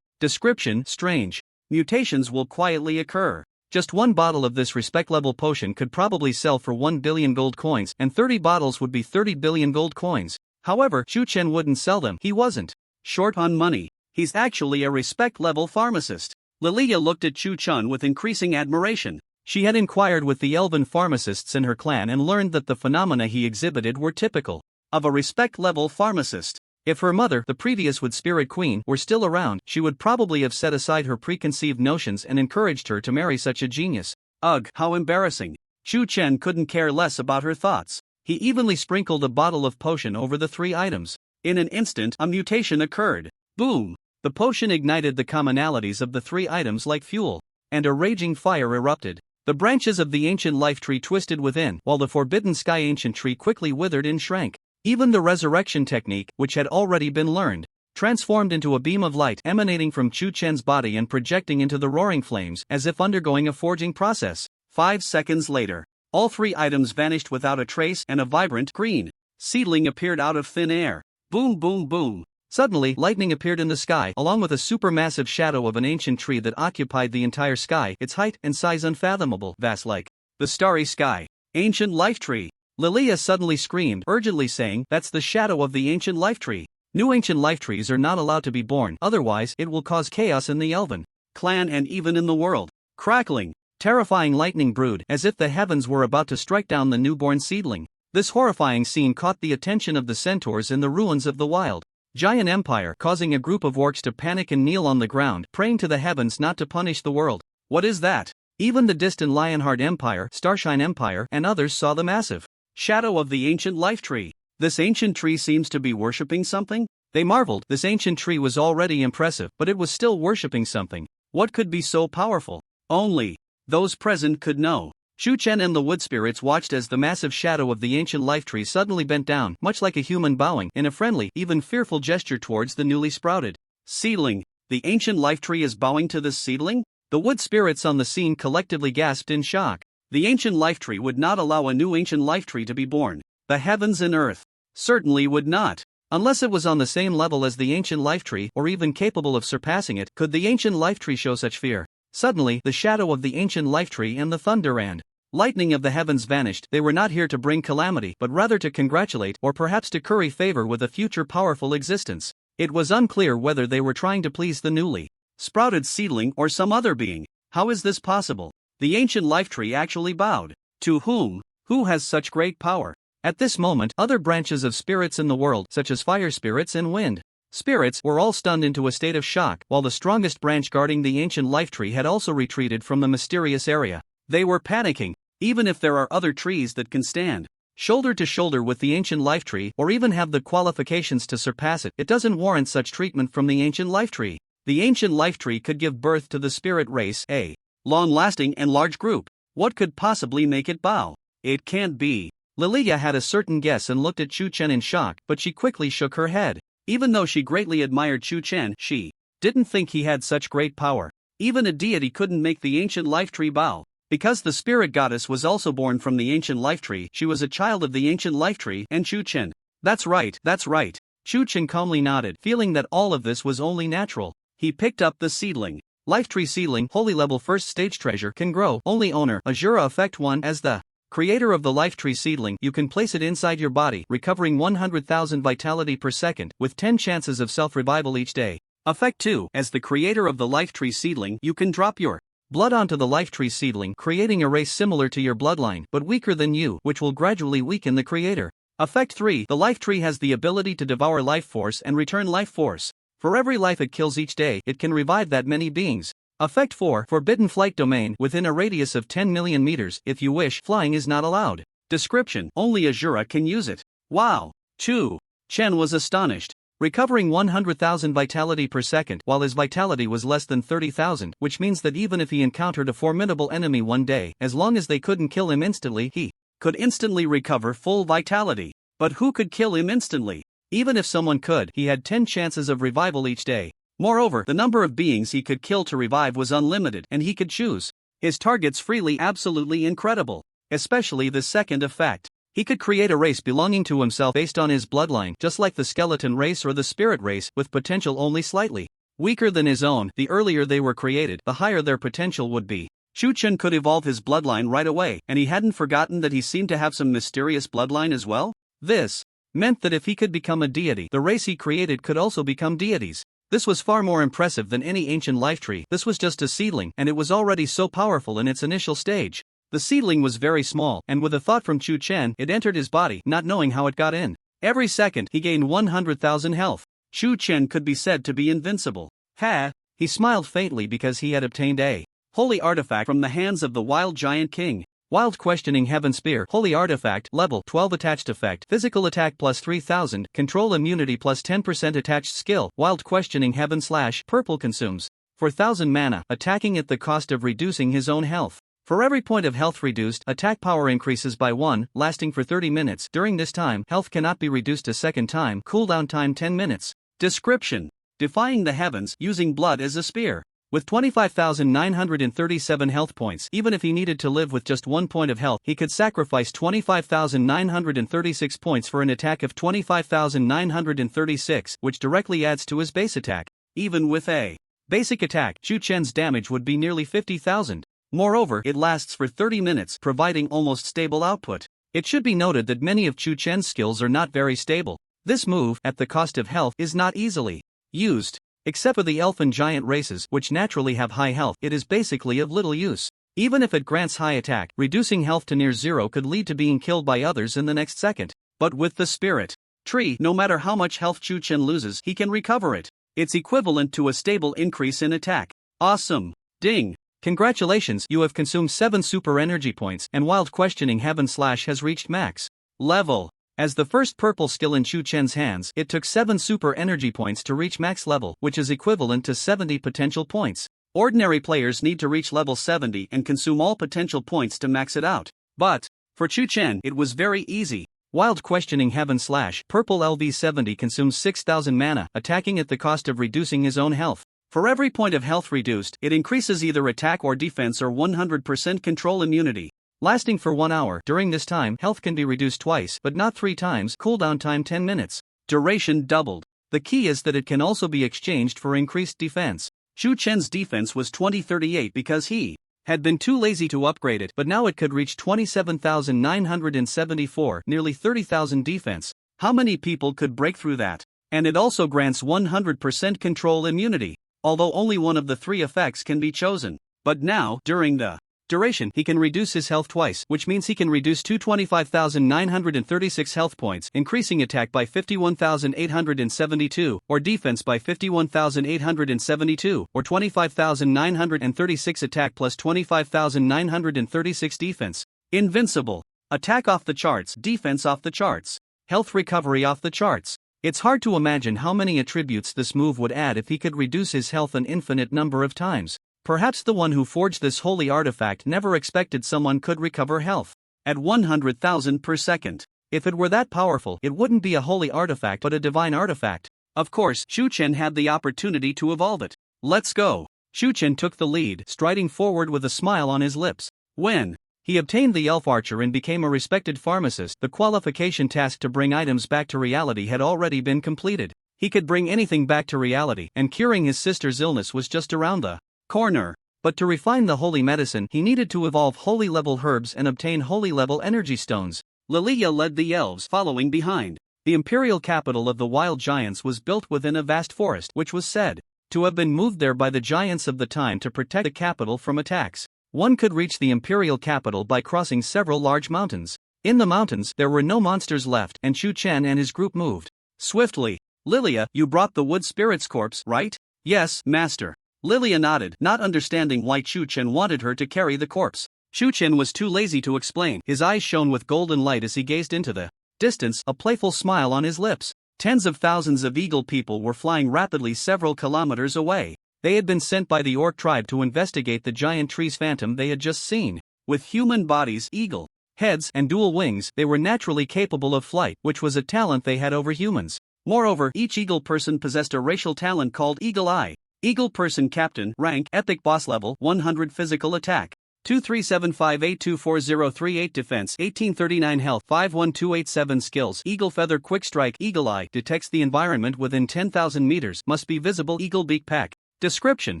Description: strange mutations will quietly occur. Just one bottle of this respect-level potion could probably sell for 1 billion gold coins, and 30 bottles would be 30 billion gold coins. However, Chu Chen wouldn't sell them. He wasn't short on money. He's actually a respect-level pharmacist. Lilia looked at Chu Chen with increasing admiration. She had inquired with the elven pharmacists in her clan and learned that the phenomena he exhibited were typical of a respect-level pharmacist. If her mother, the previous Wood Spirit Queen, were still around, she would probably have set aside her preconceived notions and encouraged her to marry such a genius. Ugh, how embarrassing. Chu Chen couldn't care less about her thoughts. He evenly sprinkled a bottle of potion over the 3 items. In an instant, a mutation occurred. Boom! The potion ignited the commonalities of the 3 items like fuel, and a raging fire erupted. The branches of the ancient life tree twisted within, while the forbidden sky ancient tree quickly withered and shrank. Even the resurrection technique, which had already been learned, transformed into a beam of light emanating from Chu Chen's body and projecting into the roaring flames as if undergoing a forging process. 5 seconds later, all 3 items vanished without a trace, and a vibrant green seedling appeared out of thin air. Boom, boom, boom. Suddenly, lightning appeared in the sky, along with a supermassive shadow of an ancient tree that occupied the entire sky, its height and size unfathomable, vast-like the starry sky. Ancient life tree. Lilia suddenly screamed, urgently saying, "That's the shadow of the ancient life tree. New ancient life trees are not allowed to be born, otherwise it will cause chaos in the elven clan and even in the world." Crackling, terrifying lightning brewed, as if the heavens were about to strike down the newborn seedling. This horrifying scene caught the attention of the centaurs in the ruins of the wild giant empire, causing a group of orcs to panic and kneel on the ground, praying to the heavens not to punish the world. What is that? Even the distant Lionheart Empire, Starshine Empire, and others saw the massive shadow of the ancient life tree. This ancient tree seems to be worshipping something? They marveled. This ancient tree was already impressive, but it was still worshipping something. What could be so powerful? Only those present could know. Chu Chen and the wood spirits watched as the massive shadow of the ancient life tree suddenly bent down, much like a human bowing, in a friendly, even fearful gesture towards the newly sprouted seedling. The ancient life tree is bowing to this seedling? The wood spirits on the scene collectively gasped in shock. The ancient life tree would not allow a new ancient life tree to be born. The heavens and earth certainly would not. Unless it was on the same level as the ancient life tree, or even capable of surpassing it, could the ancient life tree show such fear. Suddenly, the shadow of the ancient life tree and the thunder and lightning of the heavens vanished. They were not here to bring calamity, but rather to congratulate, or perhaps to curry favor with a future powerful existence. It was unclear whether they were trying to please the newly sprouted seedling or some other being. How is this possible? The ancient life tree actually bowed. To whom? Who has such great power? At this moment, other branches of spirits in the world, such as fire spirits and wind spirits, were all stunned into a state of shock, while the strongest branch guarding the ancient life tree had also retreated from the mysterious area. They were panicking. Even if there are other trees that can stand shoulder to shoulder with the ancient life tree, or even have the qualifications to surpass it, it doesn't warrant such treatment from the ancient life tree. The ancient life tree could give birth to the spirit race, a long-lasting and large group. What could possibly make it bow? It can't be. Lilia had a certain guess and looked at Chu Chen in shock, but she quickly shook her head. Even though she greatly admired Chu Chen, she didn't think he had such great power. Even a deity couldn't make the ancient life tree bow. Because the spirit goddess was also born from the ancient life tree, she was a child of the ancient life tree and Chu Chen. That's right, that's right. Chu Chen calmly nodded, feeling that all of this was only natural. He picked up the seedling. Life tree seedling, holy level first stage treasure, can grow. Only owner, Azura Effect 1. As the creator of the life tree seedling, you can place it inside your body, recovering 100,000 vitality per second, with 10 chances of self-revival each day. Effect 2. As the creator of the life tree seedling, you can drop your blood onto the life tree seedling, creating a race similar to your bloodline, but weaker than you, which will gradually weaken the creator. Effect 3. The life tree has the ability to devour life force and return life force. For every life it kills each day, it can revive that many beings. Effect 4. Forbidden flight domain. Within a radius of 10 million meters, if you wish, flying is not allowed. Description: only Azura can use it. Wow! Chu Chen was astonished. recovering 100,000 vitality per second while his vitality was less than 30,000, which means that even if he encountered a formidable enemy one day, as long as they couldn't kill him instantly, he could instantly recover full vitality. But who could kill him instantly? Even if someone could, he had 10 chances of revival each day. Moreover, the number of beings he could kill to revive was unlimited, and he could choose his targets freely. Absolutely incredible. Especially the second effect. He could create a race belonging to himself based on his bloodline, just like the skeleton race or the spirit race, with potential only slightly weaker than his own. The earlier they were created, the higher their potential would be. Chu-Chen could evolve his bloodline right away, and he hadn't forgotten that he seemed to have some mysterious bloodline as well. This meant that if he could become a deity, the race he created could also become deities. This was far more impressive than any ancient life tree. This was just a seedling, and it was already so powerful in its initial stage. The seedling was very small, and with a thought from Chu-Chen, it entered his body, not knowing how it got in. Every second, he gained 100,000 health. Chu-Chen could be said to be invincible. Ha! He smiled faintly because he had obtained a holy artifact from the hands of the wild giant king. Wild questioning heaven spear. Holy artifact, level 12 attached effect, physical attack plus 3000, control immunity plus 10% attached skill. Wild questioning heaven / purple consumes 4000 mana, attacking at the cost of reducing his own health. For every point of health reduced, attack power increases by 1, lasting for 30 minutes. During this time, health cannot be reduced a second time. Cooldown time 10 minutes. Description: defying the heavens, using blood as a spear. With 25,937 health points, even if he needed to live with just 1 point of health, he could sacrifice 25,936 points for an attack of 25,936, which directly adds to his base attack. Even with a basic attack, Chu-Chen's damage would be nearly 50,000. Moreover, it lasts for 30 minutes, providing almost stable output. It should be noted that many of Chu-Chen's skills are not very stable. This move, at the cost of health, is not easily used. Except for the elf and giant races, which naturally have high health, it is basically of little use. Even if it grants high attack, reducing health to near zero could lead to being killed by others in the next second. But with the spirit tree, no matter how much health Chu-Chen loses, he can recover it. It's equivalent to a stable increase in attack. Awesome. Ding. Congratulations, you have consumed 7 super energy points, and Wild Questioning Heaven / has reached max level. As the first purple skill in Chu-Chen's hands, it took 7 super energy points to reach max level, which is equivalent to 70 potential points. Ordinary players need to reach level 70 and consume all potential points to max it out. But for Chu-Chen, it was very easy. Wild Questioning Heaven / purple LV70 consumes 6,000 mana, attacking at the cost of reducing his own health. For every point of health reduced, it increases either attack or defense or 100% control immunity. Lasting for 1 hour. During this time, health can be reduced twice, but not 3 times. Cooldown time 10 minutes. Duration doubled. The key is that it can also be exchanged for increased defense. Chu-Chen's defense was 2038 because he had been too lazy to upgrade it, but now it could reach 27,974, nearly 30,000 defense. How many people could break through that? And it also grants 100% control immunity. Although only one of the 3 effects can be chosen. But now, during the duration, he can reduce his health twice, which means he can reduce 25,936 health points, increasing attack by 51,872, or defense by 51,872, or 25,936 attack plus 25,936 defense. Invincible. Attack off the charts, defense off the charts, health recovery off the charts. It's hard to imagine how many attributes this move would add if he could reduce his health an infinite number of times. Perhaps the one who forged this holy artifact never expected someone could recover health at 100,000 per second. If it were that powerful, it wouldn't be a holy artifact but a divine artifact. Of course, Chu-Chen had the opportunity to evolve it. Let's go. Chu-Chen took the lead, striding forward with a smile on his lips. When he obtained the elf archer and became a respected pharmacist, the qualification task to bring items back to reality had already been completed. He could bring anything back to reality, and curing his sister's illness was just around the corner. But to refine the holy medicine, he needed to evolve holy level herbs and obtain holy level energy stones. Lilia led the elves, following behind. The imperial capital of the wild giants was built within a vast forest, which was said to have been moved there by the giants of the time to protect the capital from attacks. One could reach the imperial capital by crossing several large mountains. In the mountains, there were no monsters left, and Chu-Chen and his group moved swiftly. Lilia, you brought the wood spirit's corpse, right? Yes, master. Lilia nodded, not understanding why Chu-Chen wanted her to carry the corpse. Chu-Chen was too lazy to explain. His eyes shone with golden light as he gazed into the distance, a playful smile on his lips. Tens of thousands of eagle people were flying rapidly several kilometers away. They had been sent by the orc tribe to investigate the giant tree's phantom they had just seen. With human bodies, eagle heads, and dual wings, they were naturally capable of flight, which was a talent they had over humans. Moreover, each eagle person possessed a racial talent called Eagle Eye. Eagle person captain, rank, epic boss level, 100 physical attack, 2375824038 defense, 1839 health, 51287 skills. Eagle feather quick strike. Eagle Eye detects the environment within 10,000 meters, must be visible. Eagle beak pack. Description: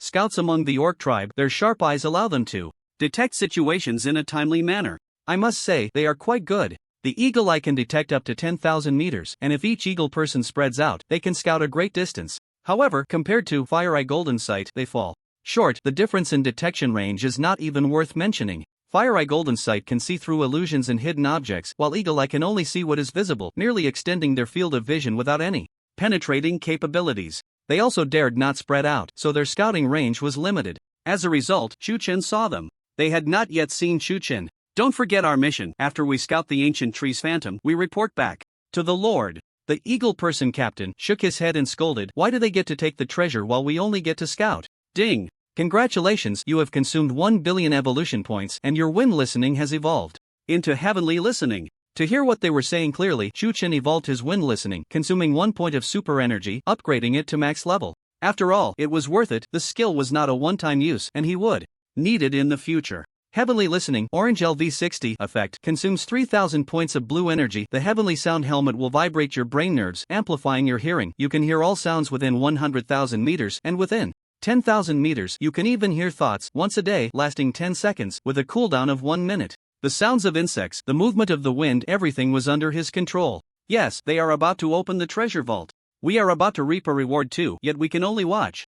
scouts among the orc tribe, their sharp eyes allow them to detect situations in a timely manner. I must say, they are quite good. The eagle eye can detect up to 10,000 meters, and if each eagle person spreads out, they can scout a great distance. However, compared to Fire Eye Golden Sight, they fall short. The difference in detection range is not even worth mentioning. Fire Eye Golden Sight can see through illusions and hidden objects, while Eagle Eye can only see what is visible, nearly extending their field of vision without any penetrating capabilities. They also dared not spread out, so their scouting range was limited. As a result, Chu-Chen saw them. They had not yet seen Chu-Chen. Don't forget our mission. After we scout the ancient tree's phantom, we report back to the Lord. The eagle person captain shook his head and scolded, "Why do they get to take the treasure while we only get to scout?" Ding! Congratulations, you have consumed 1 billion evolution points and your wind listening has evolved into heavenly listening. To hear what they were saying clearly, Chu-Chen evolved his wind listening, consuming 1 point of super energy, upgrading it to max level. After all, it was worth it. The skill was not a one-time use, and he would need it in the future. Heavenly Listening Orange LV60 effect consumes 3000 points of blue energy. The Heavenly Sound Helmet will vibrate your brain nerves, amplifying your hearing. You can hear all sounds within 100,000 meters, and within 10,000 meters, you can even hear thoughts once a day, lasting 10 seconds, with a cooldown of 1 minute. The sounds of insects, the movement of the wind, everything was under his control. Yes, they are about to open the treasure vault. We are about to reap a reward too, yet we can only watch.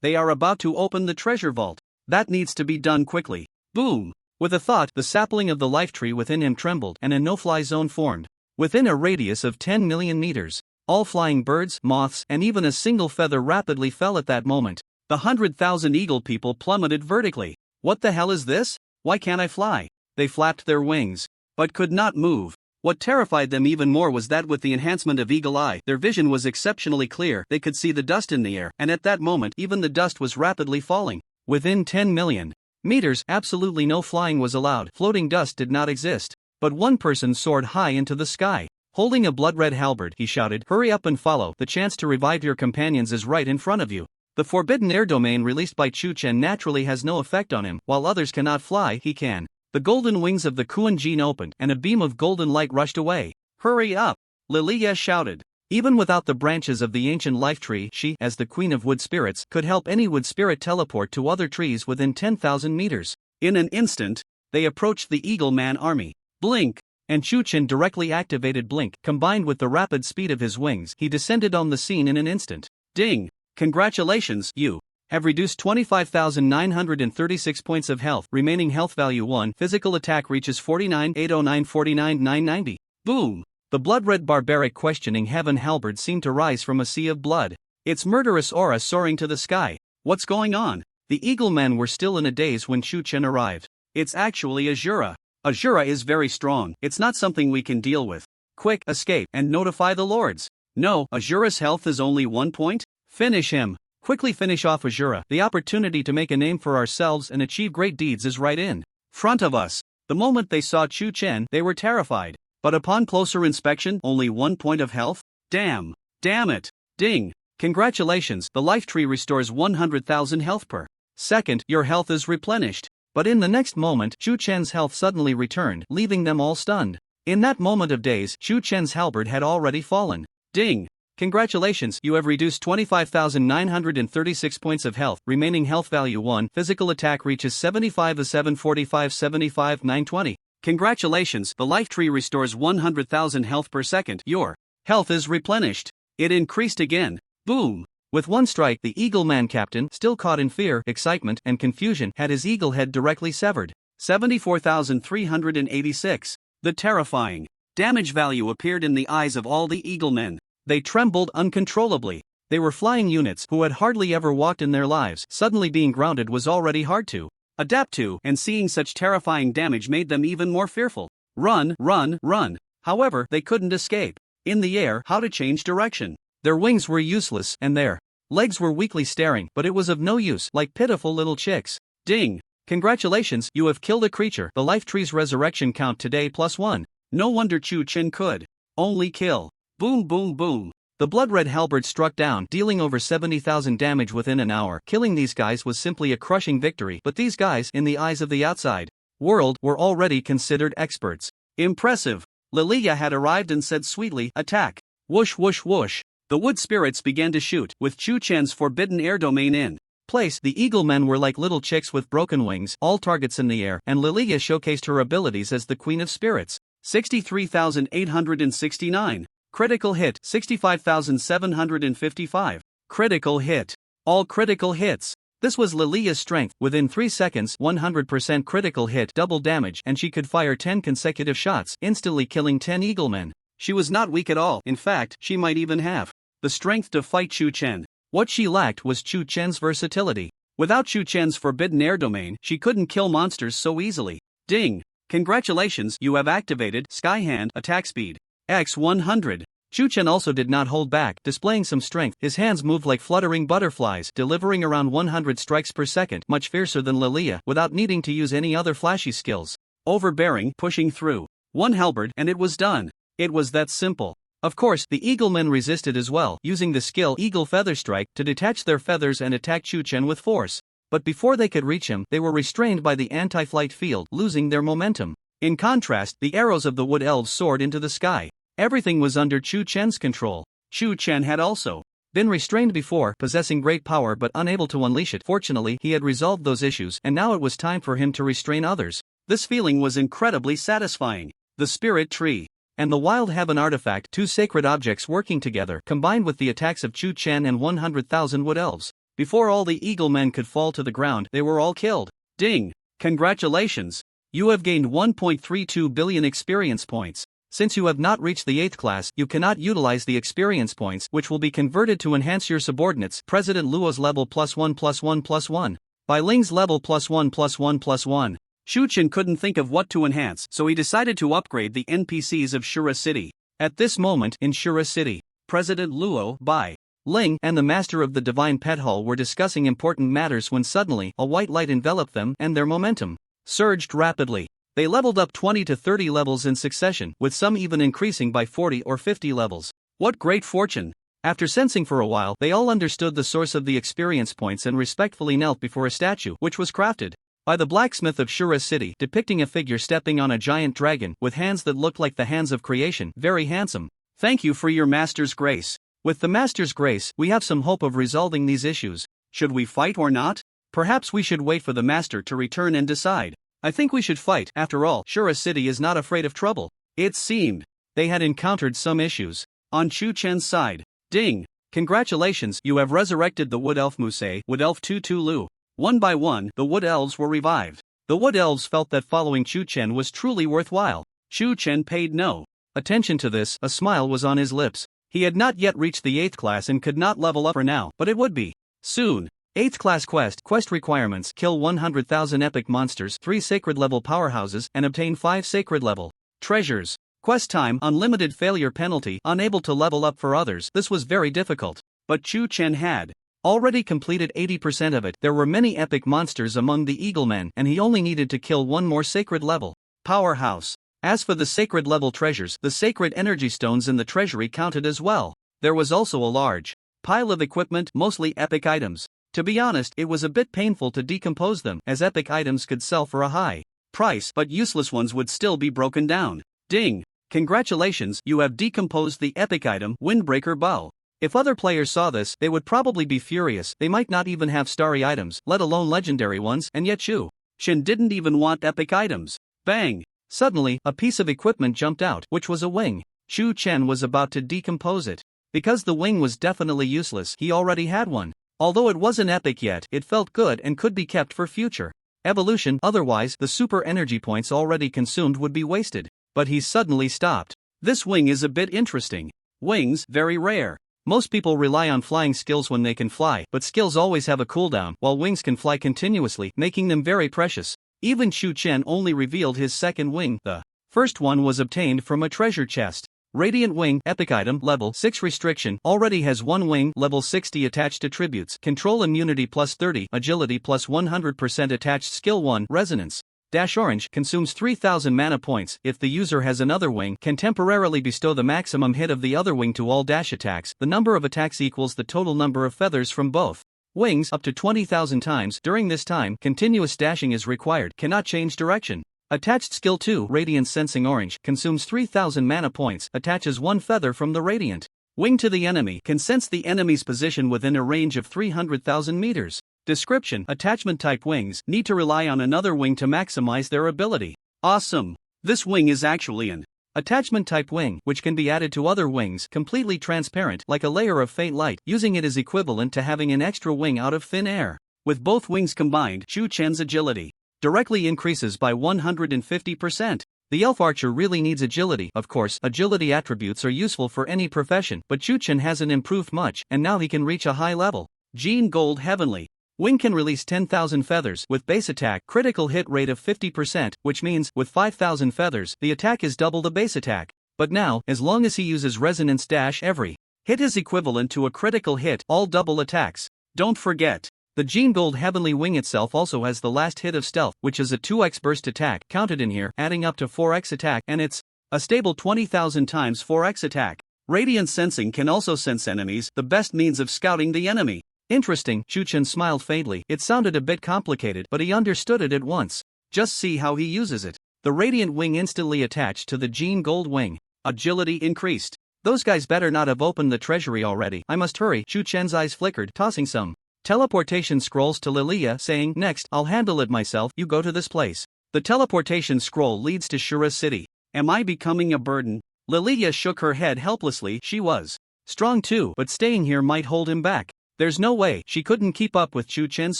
They are about to open the treasure vault. That needs to be done quickly. Boom! With a thought, the sapling of the life tree within him trembled, and a no-fly zone formed. Within a radius of 10 million meters, all flying birds, moths, and even a single feather rapidly fell at that moment. The 100,000 eagle people plummeted vertically. What the hell is this? Why can't I fly? They flapped their wings, but could not move. What terrified them even more was that with the enhancement of Eagle Eye, their vision was exceptionally clear. They could see the dust in the air, and at that moment even the dust was rapidly falling. Within 10 million meters, absolutely no flying was allowed. Floating dust did not exist. But one person soared high into the sky. Holding a blood-red halberd, he shouted, "Hurry up and follow. The chance to revive your companions is right in front of you." The forbidden air domain released by Chu-Chen naturally has no effect on him. While others cannot fly, he can. The golden wings of the Kuan Jin opened, and a beam of golden light rushed away. "Hurry up!" Lilia shouted. Even without the branches of the ancient life tree, she, as the queen of wood spirits, could help any wood spirit teleport to other trees within 10,000 meters. In an instant, they approached the Eagle Man army. Blink! And Chu-Chen directly activated Blink. Combined with the rapid speed of his wings, he descended on the scene in an instant. Ding! Congratulations, you have reduced 25,936 points of health. Remaining health value 1. Physical attack reaches 49,809 49,990. Boom! The blood-red barbaric questioning heaven halberd seemed to rise from a sea of blood. Its murderous aura soaring to the sky. What's going on? The eagle men were still in a daze when Chu-Chen arrived. It's actually Azura. Azura is very strong. It's not something we can deal with. Quick, escape, and notify the lords. No, Azura's health is only 1 point? Finish him. Quickly finish off Azura. The opportunity to make a name for ourselves and achieve great deeds is right in front of us. The moment they saw Chu-Chen, they were terrified. But upon closer inspection, only 1 point of health? Damn it. Ding. Congratulations, the life tree restores 100,000 health per second. Your health is replenished. But in the next moment, Chu-Chen's health suddenly returned, leaving them all stunned. In that moment of daze, Chu-Chen's halberd had already fallen. Ding. Congratulations, you have reduced 25,936 points of health. Remaining health value 1. Physical attack reaches 75 to 745 75 920. Congratulations, the life tree restores 100,000 health per second. Your health is replenished. It increased again. Boom! With one strike, the Eagle Man captain, still caught in fear, excitement, and confusion, had his eagle head directly severed. 74,386. The terrifying damage value appeared in the eyes of all the eagle men. They trembled uncontrollably. They were flying units who had hardly ever walked in their lives. Suddenly being grounded was already hard to adapt to, and seeing such terrifying damage made them even more fearful. Run, run, run. However, they couldn't escape. In the air, how to change direction. Their wings were useless, and their legs were weakly staring, but it was of no use, like pitiful little chicks. Ding! Congratulations, you have killed a creature. The life tree's resurrection count today +1. No wonder Chu Chen could only kill. Boom boom boom. The blood-red halberd struck down, dealing over 70,000 damage within an hour. Killing these guys was simply a crushing victory, but these guys, in the eyes of the outside world, were already considered experts. Impressive. Lilia had arrived and said sweetly, attack. Whoosh whoosh whoosh. The wood spirits began to shoot, with Chu Chen's forbidden air domain in place. The eagle men were like little chicks with broken wings, all targets in the air, and Lilia showcased her abilities as the queen of spirits. 63,869. Critical hit, 65,755. Critical hit. All critical hits. This was Lilia's strength. Within 3 seconds, 100% critical hit, double damage, and she could fire 10 consecutive shots, instantly killing 10 eaglemen. She was not weak at all. In fact, she might even have the strength to fight Chu Chen. What she lacked was Chu Chen's versatility. Without Chu Chen's forbidden air domain, she couldn't kill monsters so easily. Ding! Congratulations, you have activated Sky Hand attack speed. X 100. Chu Chen also did not hold back, displaying some strength. His hands moved like fluttering butterflies, delivering around 100 strikes per second, much fiercer than Lilia, without needing to use any other flashy skills. Overbearing, pushing through. One halberd, and it was done. It was that simple. Of course, the eaglemen resisted as well, using the skill Eagle Feather Strike to detach their feathers and attack Chu Chen with force. But before they could reach him, they were restrained by the anti-flight field, losing their momentum. In contrast, the arrows of the wood elves soared into the sky. Everything was under Chu Chen's control. Chu Chen had also been restrained before, possessing great power but unable to unleash it. Fortunately, he had resolved those issues, and now it was time for him to restrain others. This feeling was incredibly satisfying. The Spirit Tree and the Wild Heaven artifact, two sacred objects working together, combined with the attacks of Chu Chen and 100,000 wood elves. Before all the eagle men could fall to the ground, they were all killed. Ding! Congratulations! You have gained 1.32 billion experience points. Since you have not reached the 8th class, you cannot utilize the experience points, which will be converted to enhance your subordinates. President Luo's level +1+1+1. By Ling's level +1+1+1. Chu Chen couldn't think of what to enhance, so he decided to upgrade the NPCs of Shura City. At this moment, in Shura City, President Luo, Bai Ling, and the Master of the Divine Pet Hall were discussing important matters when suddenly, a white light enveloped them, and their momentum surged rapidly. They leveled up 20 to 30 levels in succession, with some even increasing by 40 or 50 levels. What great fortune! After sensing for a while, they all understood the source of the experience points and respectfully knelt before a statue, which was crafted by the blacksmith of Shura City, depicting a figure stepping on a giant dragon, with hands that looked like the hands of creation. Very handsome. Thank you for your master's grace. With the master's grace, we have some hope of resolving these issues. Should we fight or not? Perhaps we should wait for the master to return and decide. I think we should fight. After all, Shura City is not afraid of trouble. It seemed they had encountered some issues on Chu Chen's side. Ding! Congratulations, you have resurrected the Wood Elf Musei, Wood Elf Tutu Lu. One by one, the Wood Elves were revived. The Wood Elves felt that following Chu Chen was truly worthwhile. Chu Chen paid no attention to this. A smile was on his lips. He had not yet reached the 8th class and could not level up for now, but it would be soon. 8th class quest requirements: kill 100,000 epic monsters, 3 sacred level powerhouses, and obtain 5 sacred level treasures. Quest time: unlimited failure penalty, unable to level up for others. This was very difficult, but Chu Chen had already completed 80% of it. There were many epic monsters among the Eaglemen, and he only needed to kill one more sacred level powerhouse. As for the sacred level treasures, the sacred energy stones in the treasury counted as well. There was also a large pile of equipment, mostly epic items. To be honest, it was a bit painful to decompose them, as epic items could sell for a high price, but useless ones would still be broken down. Ding! Congratulations, you have decomposed the epic item, Windbreaker Bow. If other players saw this, they would probably be furious. They might not even have starry items, let alone legendary ones, and yet Chu Chen didn't even want epic items. Bang! Suddenly, a piece of equipment jumped out, which was a wing. Chu Chen was about to decompose it. Because the wing was definitely useless, he already had one. Although it wasn't epic yet, it felt good and could be kept for future evolution, otherwise the super energy points already consumed would be wasted. But he suddenly stopped. This wing is a bit interesting. Wings, very rare. Most people rely on flying skills when they can fly, but skills always have a cooldown, while wings can fly continuously, making them very precious. Even Chu Chen only revealed his second wing. The first one was obtained from a treasure chest. Radiant Wing, Epic Item, Level 6 Restriction, already has 1 wing, Level 60 attached attributes, Control Immunity plus 30, Agility plus 100% attached Skill 1, Resonance. Dash Orange consumes 3000 mana points. If the user has another wing, can temporarily bestow the maximum hit of the other wing to all dash attacks. The number of attacks equals the total number of feathers from both wings up to 20,000 times. During this time, continuous dashing is required, cannot change direction. Attached Skill 2, Radiant Sensing Orange, consumes 3000 mana points, attaches 1 feather from the Radiant Wing to the enemy, can sense the enemy's position within a range of 300,000 meters. Description: Attachment type wings need to rely on another wing to maximize their ability. Awesome! This wing is actually an attachment type wing, which can be added to other wings, completely transparent, like a layer of faint light. Using it is equivalent to having an extra wing out of thin air. With both wings combined, Chu Chen's agility directly increases by 150%. The elf archer really needs agility. Of course, agility attributes are useful for any profession, but Chu Chen hasn't improved much, and now he can reach a high level. Gene Gold Heavenly Wing can release 10,000 feathers with base attack, critical hit rate of 50%, which means, with 5,000 feathers, the attack is double the base attack. But now, as long as he uses resonance dash, every hit is equivalent to a critical hit, all double attacks. Don't forget, the Gene Gold Heavenly Wing itself also has the last hit of stealth, which is a 2x burst attack, counted in here, adding up to 4x attack, and it's a stable 20,000 times 4x attack. Radiant Sensing can also sense enemies, the best means of scouting the enemy. Interesting, Chu Chen smiled faintly. It sounded a bit complicated, but he understood it at once. Just see how he uses it. The Radiant Wing instantly attached to the Gene Gold Wing. Agility increased. Those guys better not have opened the treasury already. I must hurry. Chu Chen's eyes flickered, tossing some teleportation scrolls to Lilia, saying, "Next, I'll handle it myself, you go to this place." The teleportation scroll leads to Shura City. Am I becoming a burden? Lilia shook her head helplessly. She was strong too, but staying here might hold him back. There's no way, she couldn't keep up with Chu Chen's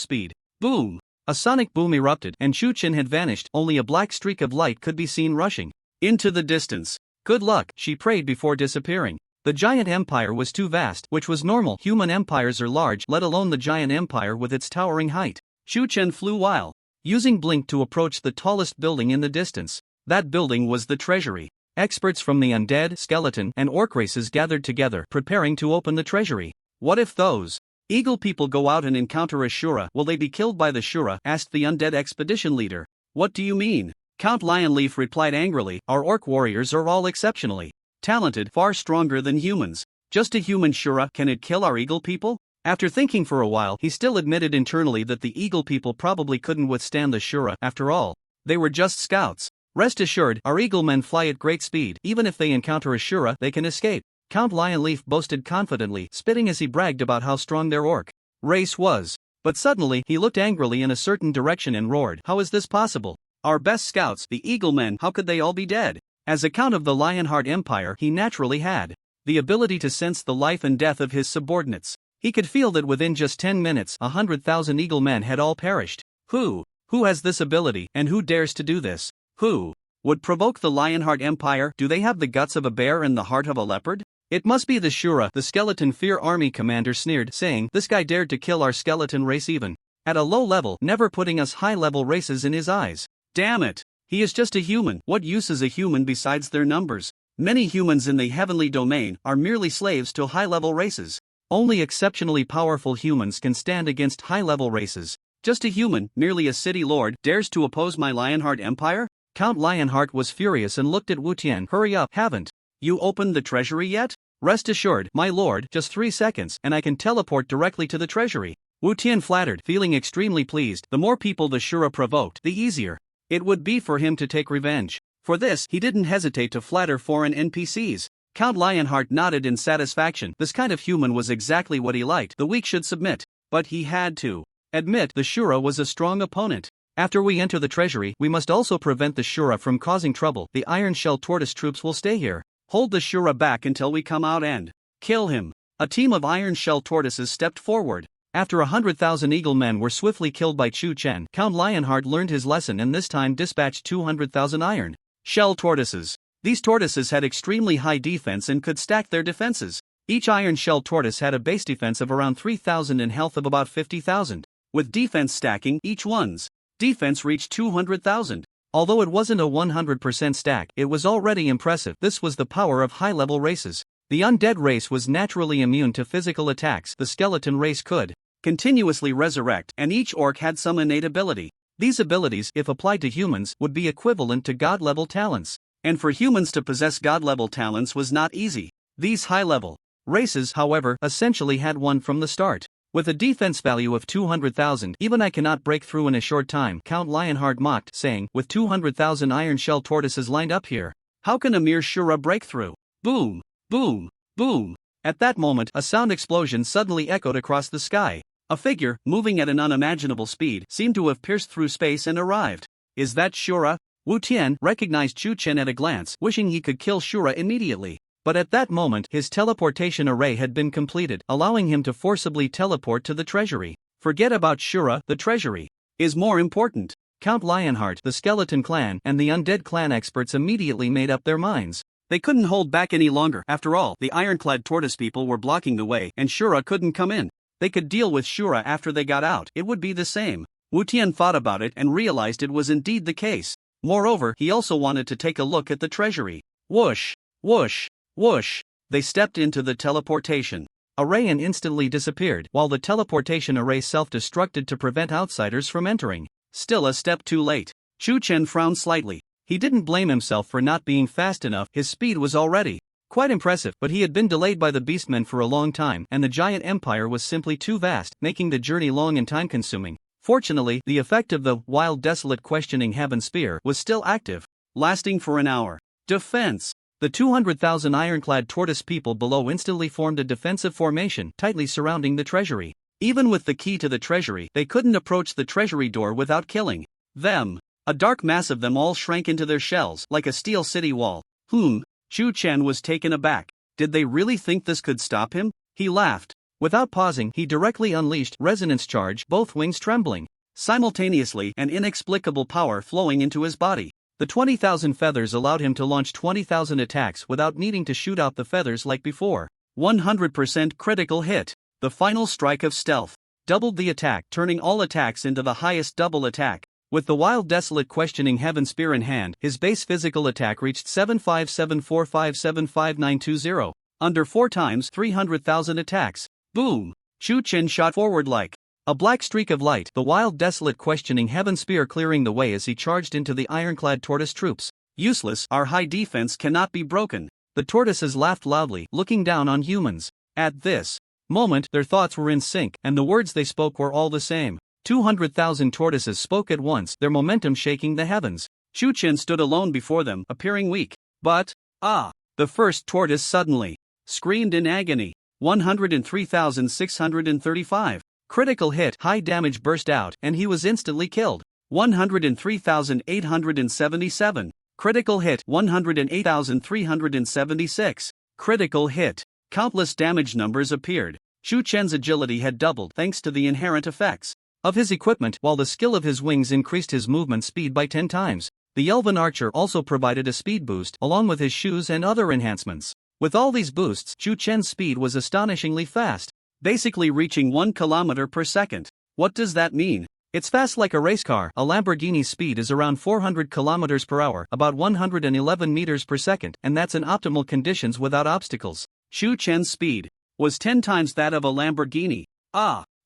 speed. Boom! A sonic boom erupted, and Chu Chen had vanished. Only a black streak of light could be seen rushing into the distance. Good luck, she prayed before disappearing. The giant empire was too vast, which was normal. Human empires are large, let alone the giant empire with its towering height. Chu Chen flew while using blink to approach the tallest building in the distance. That building was the treasury. Experts from the undead, skeleton, and orc races gathered together, preparing to open the treasury. What if those eagle people go out and encounter a Shura? Will they be killed by the Shura? Asked the undead expedition leader. What do you mean? Count Lionleaf replied angrily. Our orc warriors are all exceptionally talented, far stronger than humans. Just a human Shura, can it kill our eagle people? After thinking for a while, he still admitted internally that the eagle people probably couldn't withstand the Shura. After all, they were just scouts. Rest assured, our eagle men fly at great speed. Even if they encounter a Shura, they can escape. Count Lionleaf boasted confidently, spitting as he bragged about how strong their orc race was. But suddenly, he looked angrily in a certain direction and roared, "How is this possible? Our best scouts, the eagle men, how could they all be dead?" As a count of the Lionheart Empire, he naturally had the ability to sense the life and death of his subordinates. He could feel that within just 10 minutes, 100,000 eagle men had all perished. Who has this ability, and who dares to do this? Who would provoke the Lionheart Empire? Do they have the guts of a bear and the heart of a leopard? It must be the Shura, the Skeleton Fear Army commander sneered, saying, "This guy dared to kill our skeleton race even at a low level, never putting us high-level races in his eyes. Damn it! He is just a human. What use is a human besides their numbers? Many humans in the heavenly domain are merely slaves to high-level races. Only exceptionally powerful humans can stand against high-level races. Just a human, merely a city lord, dares to oppose my Lionheart Empire?" Count Lionheart was furious and looked at Wu Tian. "Hurry up, haven't you opened the treasury yet?" "Rest assured, my lord, just 3 seconds, and I can teleport directly to the treasury." Wu Tian flattered, feeling extremely pleased. The more people the Shura provoked, the easier it would be for him to take revenge. For this, he didn't hesitate to flatter foreign NPCs. Count Lionheart nodded in satisfaction. This kind of human was exactly what he liked. The weak should submit. But he had to admit the Shura was a strong opponent. After we enter the treasury, we must also prevent the Shura from causing trouble. The Iron Shell Tortoise troops will stay here. Hold the Shura back until we come out and kill him. A team of Iron Shell Tortoises stepped forward. After 100,000 eagle men were swiftly killed by Chu Chen, Count Lionheart learned his lesson and this time dispatched 200,000 Iron Shell Tortoises. These tortoises had extremely high defense and could stack their defenses. Each Iron Shell Tortoise had a base defense of around 3,000 and health of about 50,000. With defense stacking, each one's defense reached 200,000. Although it wasn't a 100% stack, it was already impressive. This was the power of high-level races. The undead race was naturally immune to physical attacks. The skeleton race could continuously resurrect, and each orc had some innate ability. These abilities, if applied to humans, would be equivalent to god-level talents. And for humans to possess god-level talents was not easy. These high-level races, however, essentially had one from the start. With a defense value of 200,000, even I cannot break through in a short time, Count Lionheart mocked, saying, with 200,000 iron shell tortoises lined up here, how can a mere Shura break through? Boom! Boom! Boom! At that moment, a sound explosion suddenly echoed across the sky. A figure, moving at an unimaginable speed, seemed to have pierced through space and arrived. Is that Shura? Wu Tian recognized Chu Chen at a glance, wishing he could kill Shura immediately. But at that moment, his teleportation array had been completed, allowing him to forcibly teleport to the treasury. Forget about Shura, the treasury is more important. Count Lionheart, the skeleton clan, and the undead clan experts immediately made up their minds. They couldn't hold back any longer. After all, the ironclad tortoise people were blocking the way, and Shura couldn't come in. They could deal with Shura after they got out. It would be the same. Wu Tian thought about it and realized it was indeed the case. Moreover, he also wanted to take a look at the treasury. Whoosh! Whoosh! Whoosh! They stepped into the teleportation array and instantly disappeared, while the teleportation array self-destructed to prevent outsiders from entering. Still a step too late. Chu Chen frowned slightly. He didn't blame himself for not being fast enough. His speed was already quite impressive, but he had been delayed by the beastmen for a long time, and the giant empire was simply too vast, making the journey long and time-consuming. Fortunately, the effect of the wild desolate questioning heaven spear was still active, lasting for an hour. Defense. The 200,000 ironclad tortoise people below instantly formed a defensive formation tightly surrounding the treasury. Even with the key to the treasury, they couldn't approach the treasury door without killing them. A dark mass of them all shrank into their shells like a steel city wall. Chu Chen was taken aback. Did they really think this could stop him? He laughed. Without pausing, he directly unleashed resonance charge, both wings trembling simultaneously, an inexplicable power flowing into his body. The 20,000 feathers allowed him to launch 20,000 attacks without needing to shoot out the feathers like before. 100% critical hit. The final strike of stealth doubled the attack, turning all attacks into the highest double attack. With the wild desolate questioning heaven spear in hand, his base physical attack reached 75745755920. Under 4 times 300,000 attacks. Boom! Chu Chen shot forward like a black streak of light, the wild desolate questioning heaven spear clearing the way as he charged into the ironclad tortoise troops. Useless, our high defense cannot be broken. The tortoises laughed loudly, looking down on humans. At this moment, their thoughts were in sync, and the words they spoke were all the same. 200,000 tortoises spoke at once, their momentum shaking the heavens. Chu Chen stood alone before them, appearing weak. But, the first tortoise suddenly screamed in agony. 103,635. Critical hit, high damage burst out, and he was instantly killed. 103,877. Critical hit, 108,376. Critical hit. Countless damage numbers appeared. Chu Chen's agility had doubled thanks to the inherent effects of his equipment, while the skill of his wings increased his movement speed by 10 times. The elven archer also provided a speed boost, along with his shoes and other enhancements. With all these boosts, Chu Chen's speed was astonishingly fast, basically reaching 1 kilometer per second. What does that mean? It's fast like a race car. A Lamborghini's speed is around 400 kilometers per hour, about 111 meters per second, and that's in optimal conditions without obstacles. Chu Chen's speed was 10 times that of a Lamborghini.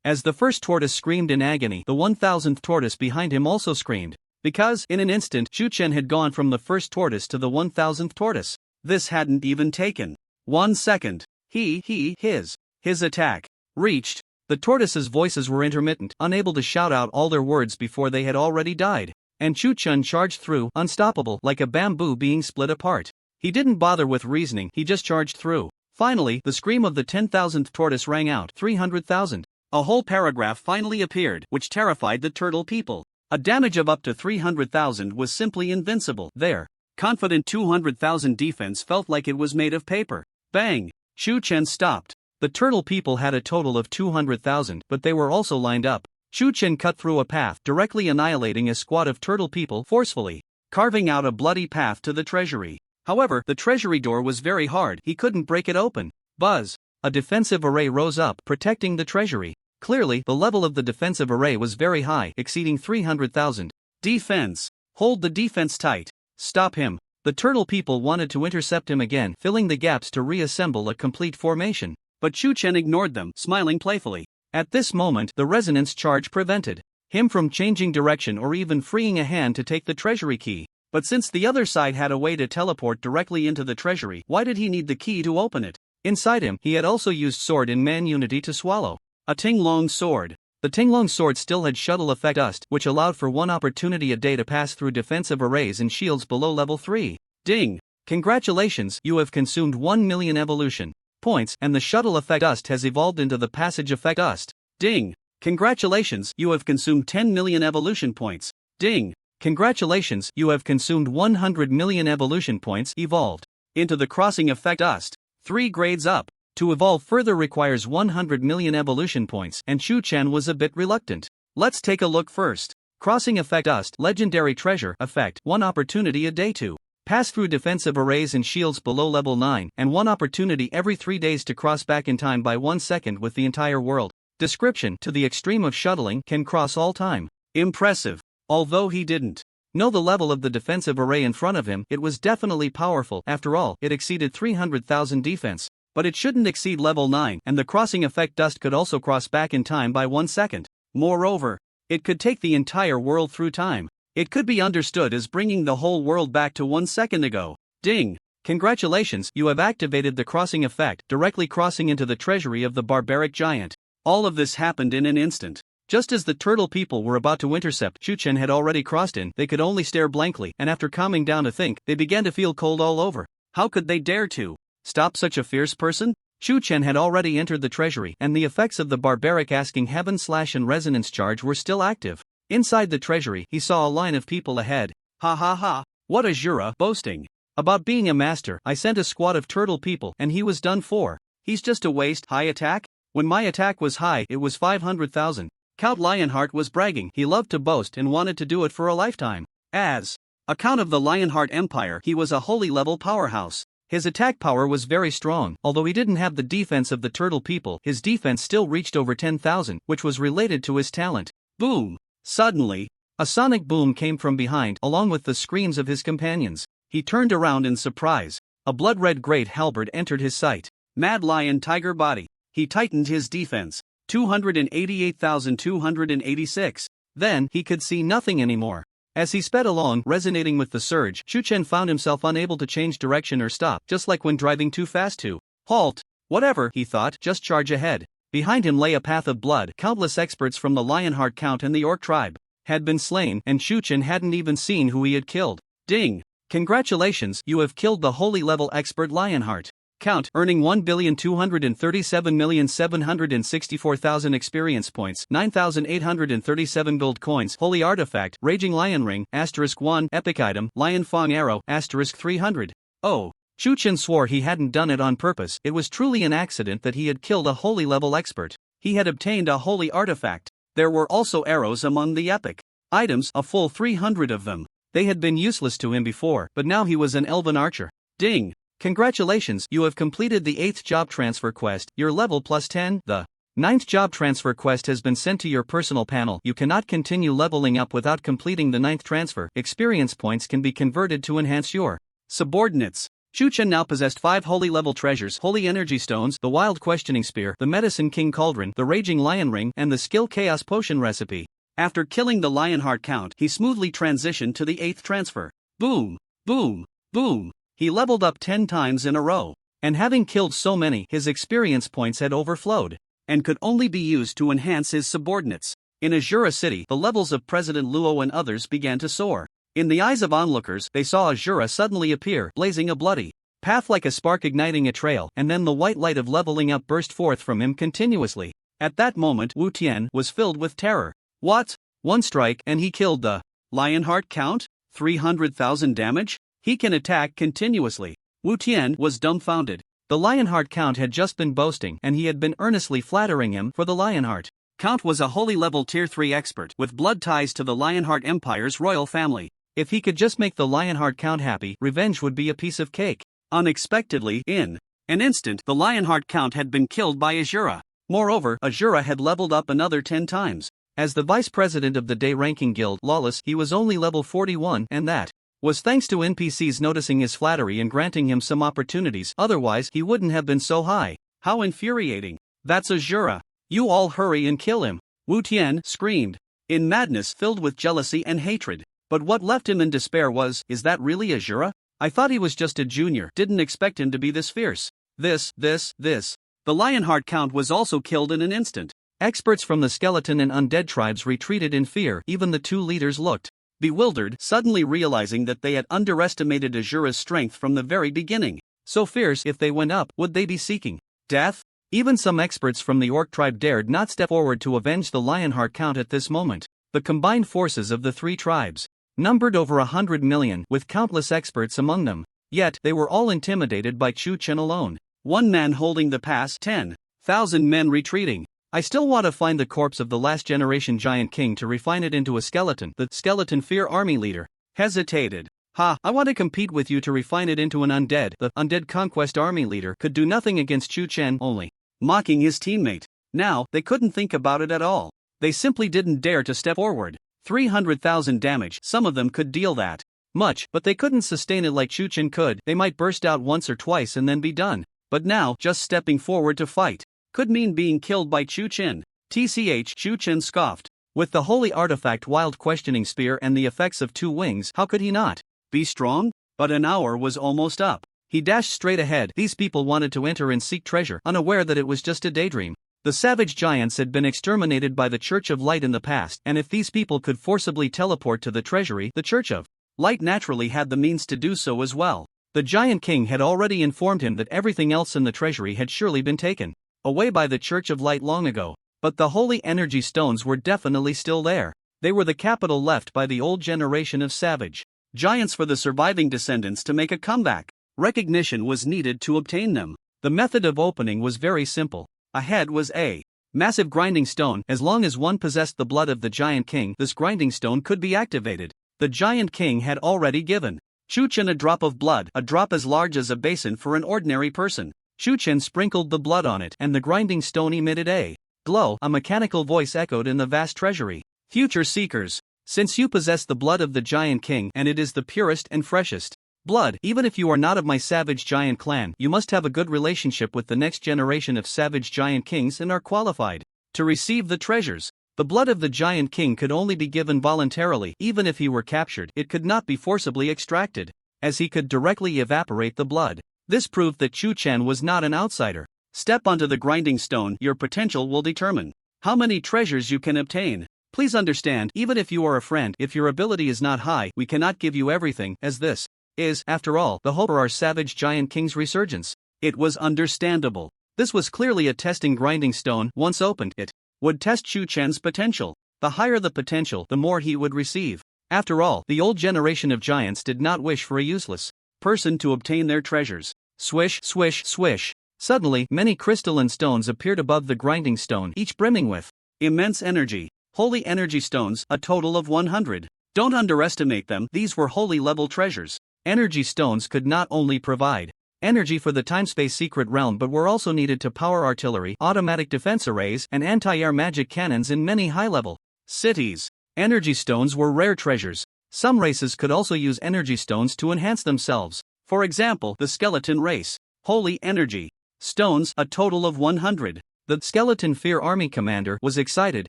As the first tortoise screamed in agony, the 1,000th tortoise behind him also screamed. Because, in an instant, Chu Chen had gone from the first tortoise to the 1,000th tortoise. This hadn't even taken 1 second. His attack reached. The tortoises' voices were intermittent, unable to shout out all their words before they had already died. And Chu Chen charged through, unstoppable, like a bamboo being split apart. He didn't bother with reasoning, he just charged through. Finally, the scream of the 10,000th tortoise rang out. 300,000. A whole paragraph finally appeared, which terrified the turtle people. A damage of up to 300,000 was simply invincible. Their confident 200,000 defense felt like it was made of paper. Bang! Chu Chen stopped. The turtle people had a total of 200,000, but they were also lined up. Chu Chen cut through a path, directly annihilating a squad of turtle people forcefully, carving out a bloody path to the treasury. However, the treasury door was very hard, he couldn't break it open. Buzz! A defensive array rose up, protecting the treasury. Clearly, the level of the defensive array was very high, exceeding 300,000. Defense! Hold the defense tight. Stop him. The turtle people wanted to intercept him again, filling the gaps to reassemble a complete formation. But Chu Chen ignored them, smiling playfully. At this moment, the resonance charge prevented him from changing direction or even freeing a hand to take the treasury key. But since the other side had a way to teleport directly into the treasury, why did he need the key to open it? Inside him, he had also used sword in man unity to swallow a Tinglong sword. The Tinglong sword still had shuttle effect dust, which allowed for one opportunity a day to pass through defensive arrays and shields below level 3. Ding! Congratulations, you have consumed 1 million evolution points, and the shuttle effect dust has evolved into the passage effect dust. Ding! Congratulations, you have consumed 10 million evolution points. Ding! Congratulations, you have consumed 100 million evolution points evolved into the crossing effect dust. 3 grades up. To evolve further requires 100 million evolution points, and Chu Chen was a bit reluctant. Let's take a look first. Crossing effect dust, legendary treasure effect, 1 opportunity a day to pass through defensive arrays and shields below level 9, and 1 opportunity every 3 days to cross back in time by 1 second with the entire world. Description: to the extreme of shuttling, can cross all time. Impressive. Although he didn't know the level of the defensive array in front of him, it was definitely powerful. After all, it exceeded 300,000 defense. But it shouldn't exceed level 9, and the crossing effect dust could also cross back in time by 1 second. Moreover, it could take the entire world through time. It could be understood as bringing the whole world back to 1 second ago. Ding! Congratulations, you have activated the crossing effect, directly crossing into the treasury of the barbaric giant. All of this happened in an instant. Just as the turtle people were about to intercept, Chu Chen had already crossed in. They could only stare blankly, and after calming down to think, they began to feel cold all over. How could they dare to stop such a fierce person? Chu Chen had already entered the treasury, and the effects of the barbaric asking heaven slash and resonance charge were still active. Inside the treasury, he saw a line of people ahead. Ha ha ha, what a Jura boasting about being a master. I sent a squad of turtle people, and he was done for. He's just a waste. High attack? When my attack was high, it was 500,000. Count Lionheart was bragging. He loved to boast and wanted to do it for a lifetime. As a count of the Lionheart Empire, he was a holy level powerhouse. His attack power was very strong. Although he didn't have the defense of the turtle people, his defense still reached over 10,000, which was related to his talent. Boom! Suddenly, a sonic boom came from behind, along with the screams of his companions. He turned around in surprise. A blood-red great halberd entered his sight. Mad Lion Tiger Body. He tightened his defense. 288,286. Then, he could see nothing anymore. As he sped along, resonating with the surge, Chu Chen found himself unable to change direction or stop, just like when driving too fast to halt. Whatever, he thought, just charge ahead. Behind him lay a path of blood. Countless experts from the Lionheart Count and the Orc tribe had been slain, and Chu Chen hadn't even seen who he had killed. Ding! Congratulations, you have killed the holy level expert Lionheart Count, earning 1,237,764,000 experience points, 9,837 gold coins, holy artifact, raging lion ring, *1, epic item, lion fang arrow, *300. Oh. Chu Chen swore he hadn't done it on purpose. It was truly an accident that he had killed a holy level expert. He had obtained a holy artifact. There were also arrows among the epic items, a full 300 of them. They had been useless to him before, but now he was an elven archer. Ding! Congratulations, you have completed the 8th job transfer quest, your level plus 10. The 9th job transfer quest has been sent to your personal panel. You cannot continue leveling up without completing the 9th transfer. Experience points can be converted to enhance your subordinates. Chu Chen now possessed 5 holy level treasures: Holy Energy Stones, the Wild Questioning Spear, the Medicine King Cauldron, the Raging Lion Ring, and the Skill Chaos Potion Recipe. After killing the Lionheart Count, he smoothly transitioned to the 8th transfer. Boom! Boom! Boom! He leveled up 10 times in a row. And having killed so many, his experience points had overflowed, and could only be used to enhance his subordinates. In Azura City, the levels of President Luo and others began to soar. In the eyes of onlookers, they saw Azura suddenly appear, blazing a bloody path like a spark igniting a trail, and then the white light of leveling up burst forth from him continuously. At that moment, Wu Tian was filled with terror. What? One strike, and he killed the Lionheart Count? 300,000 damage? He can attack continuously. Wu Tian was dumbfounded. The Lionheart Count had just been boasting, and he had been earnestly flattering him, for the Lionheart Count was a holy level tier 3 expert with blood ties to the Lionheart Empire's royal family. If he could just make the Lionheart Count happy, revenge would be a piece of cake. Unexpectedly, in an instant, the Lionheart Count had been killed by Azura. Moreover, Azura had leveled up another 10 times. As the vice president of the day-ranking guild Lawless, he was only level 41, and that was thanks to NPCs noticing his flattery and granting him some opportunities, otherwise he wouldn't have been so high. How infuriating. That's Azura. You all hurry and kill him. Wu Tian screamed, in madness filled with jealousy and hatred. But what left him in despair was, is that really Azura? I thought he was just a junior, didn't expect him to be this fierce. This. The Lionheart Count was also killed in an instant. Experts from the skeleton and undead tribes retreated in fear, even the two leaders looked bewildered, suddenly realizing that they had underestimated Azura's strength from the very beginning. So fierce, if they went up, would they be seeking death? Even some experts from the Orc tribe dared not step forward to avenge the Lionheart Count at this moment. The combined forces of the three tribes numbered over 100 million, with countless experts among them. Yet, they were all intimidated by Chu Chen alone. One man holding the pass, 10,000 men retreating. I still want to find the corpse of the last generation Giant King to refine it into a skeleton. The skeleton fear army leader hesitated. I want to compete with you to refine it into an undead. The undead conquest army leader could do nothing against Chu Chen, only mocking his teammate. Now, they couldn't think about it at all. They simply didn't dare to step forward. 300,000 damage, some of them could deal that much, but they couldn't sustain it like Chu Chen could. They might burst out once or twice and then be done. But now, just stepping forward to fight could mean being killed by Chu Chen. TCH, Chu Chen scoffed. With the holy artifact Wild Questioning Spear and the effects of 2 wings, how could he not be strong? But an hour was almost up. He dashed straight ahead. These people wanted to enter and seek treasure, unaware that it was just a daydream. The savage giants had been exterminated by the Church of Light in the past, and if these people could forcibly teleport to the treasury, the Church of Light naturally had the means to do so as well. The Giant King had already informed him that everything else in the treasury had surely been taken away by the Church of Light long ago. But the holy energy stones were definitely still there. They were the capital left by the old generation of savage giants for the surviving descendants to make a comeback. Recognition was needed to obtain them. The method of opening was very simple. Ahead was a massive grinding stone. As long as one possessed the blood of the Giant King, this grinding stone could be activated. The Giant King had already given Chu Chen a drop of blood, a drop as large as a basin for an ordinary person. Chu Chen sprinkled the blood on it, and the grinding stone emitted a glow. A mechanical voice echoed in the vast treasury. Future seekers, since you possess the blood of the Giant King and it is the purest and freshest blood, even if you are not of my savage giant clan, you must have a good relationship with the next generation of savage giant kings and are qualified to receive the treasures. The blood of the Giant King could only be given voluntarily. Even if he were captured, it could not be forcibly extracted, as he could directly evaporate the blood. This proved that Chu Chen was not an outsider. Step onto the grinding stone. Your potential will determine how many treasures you can obtain. Please understand, even if you are a friend, if your ability is not high, we cannot give you everything, as this is, after all, the hope for our savage Giant King's resurgence. It was understandable. This was clearly a testing grinding stone. Once opened, it would test Chu Chen's potential. The higher the potential, the more he would receive. After all, the old generation of giants did not wish for a useless person to obtain their treasures. Swish, swish, swish. Suddenly, many crystalline stones appeared above the grinding stone, each brimming with immense energy. Holy energy stones, a total of 100. Don't underestimate them, these were holy level treasures. Energy stones could not only provide energy for the time-space secret realm but were also needed to power artillery, automatic defense arrays, and anti-air magic cannons in many high-level cities. Energy stones were rare treasures. Some races could also use energy stones to enhance themselves. For example, the skeleton race. Holy energy stones, a total of 100. The skeleton fear army commander was excited.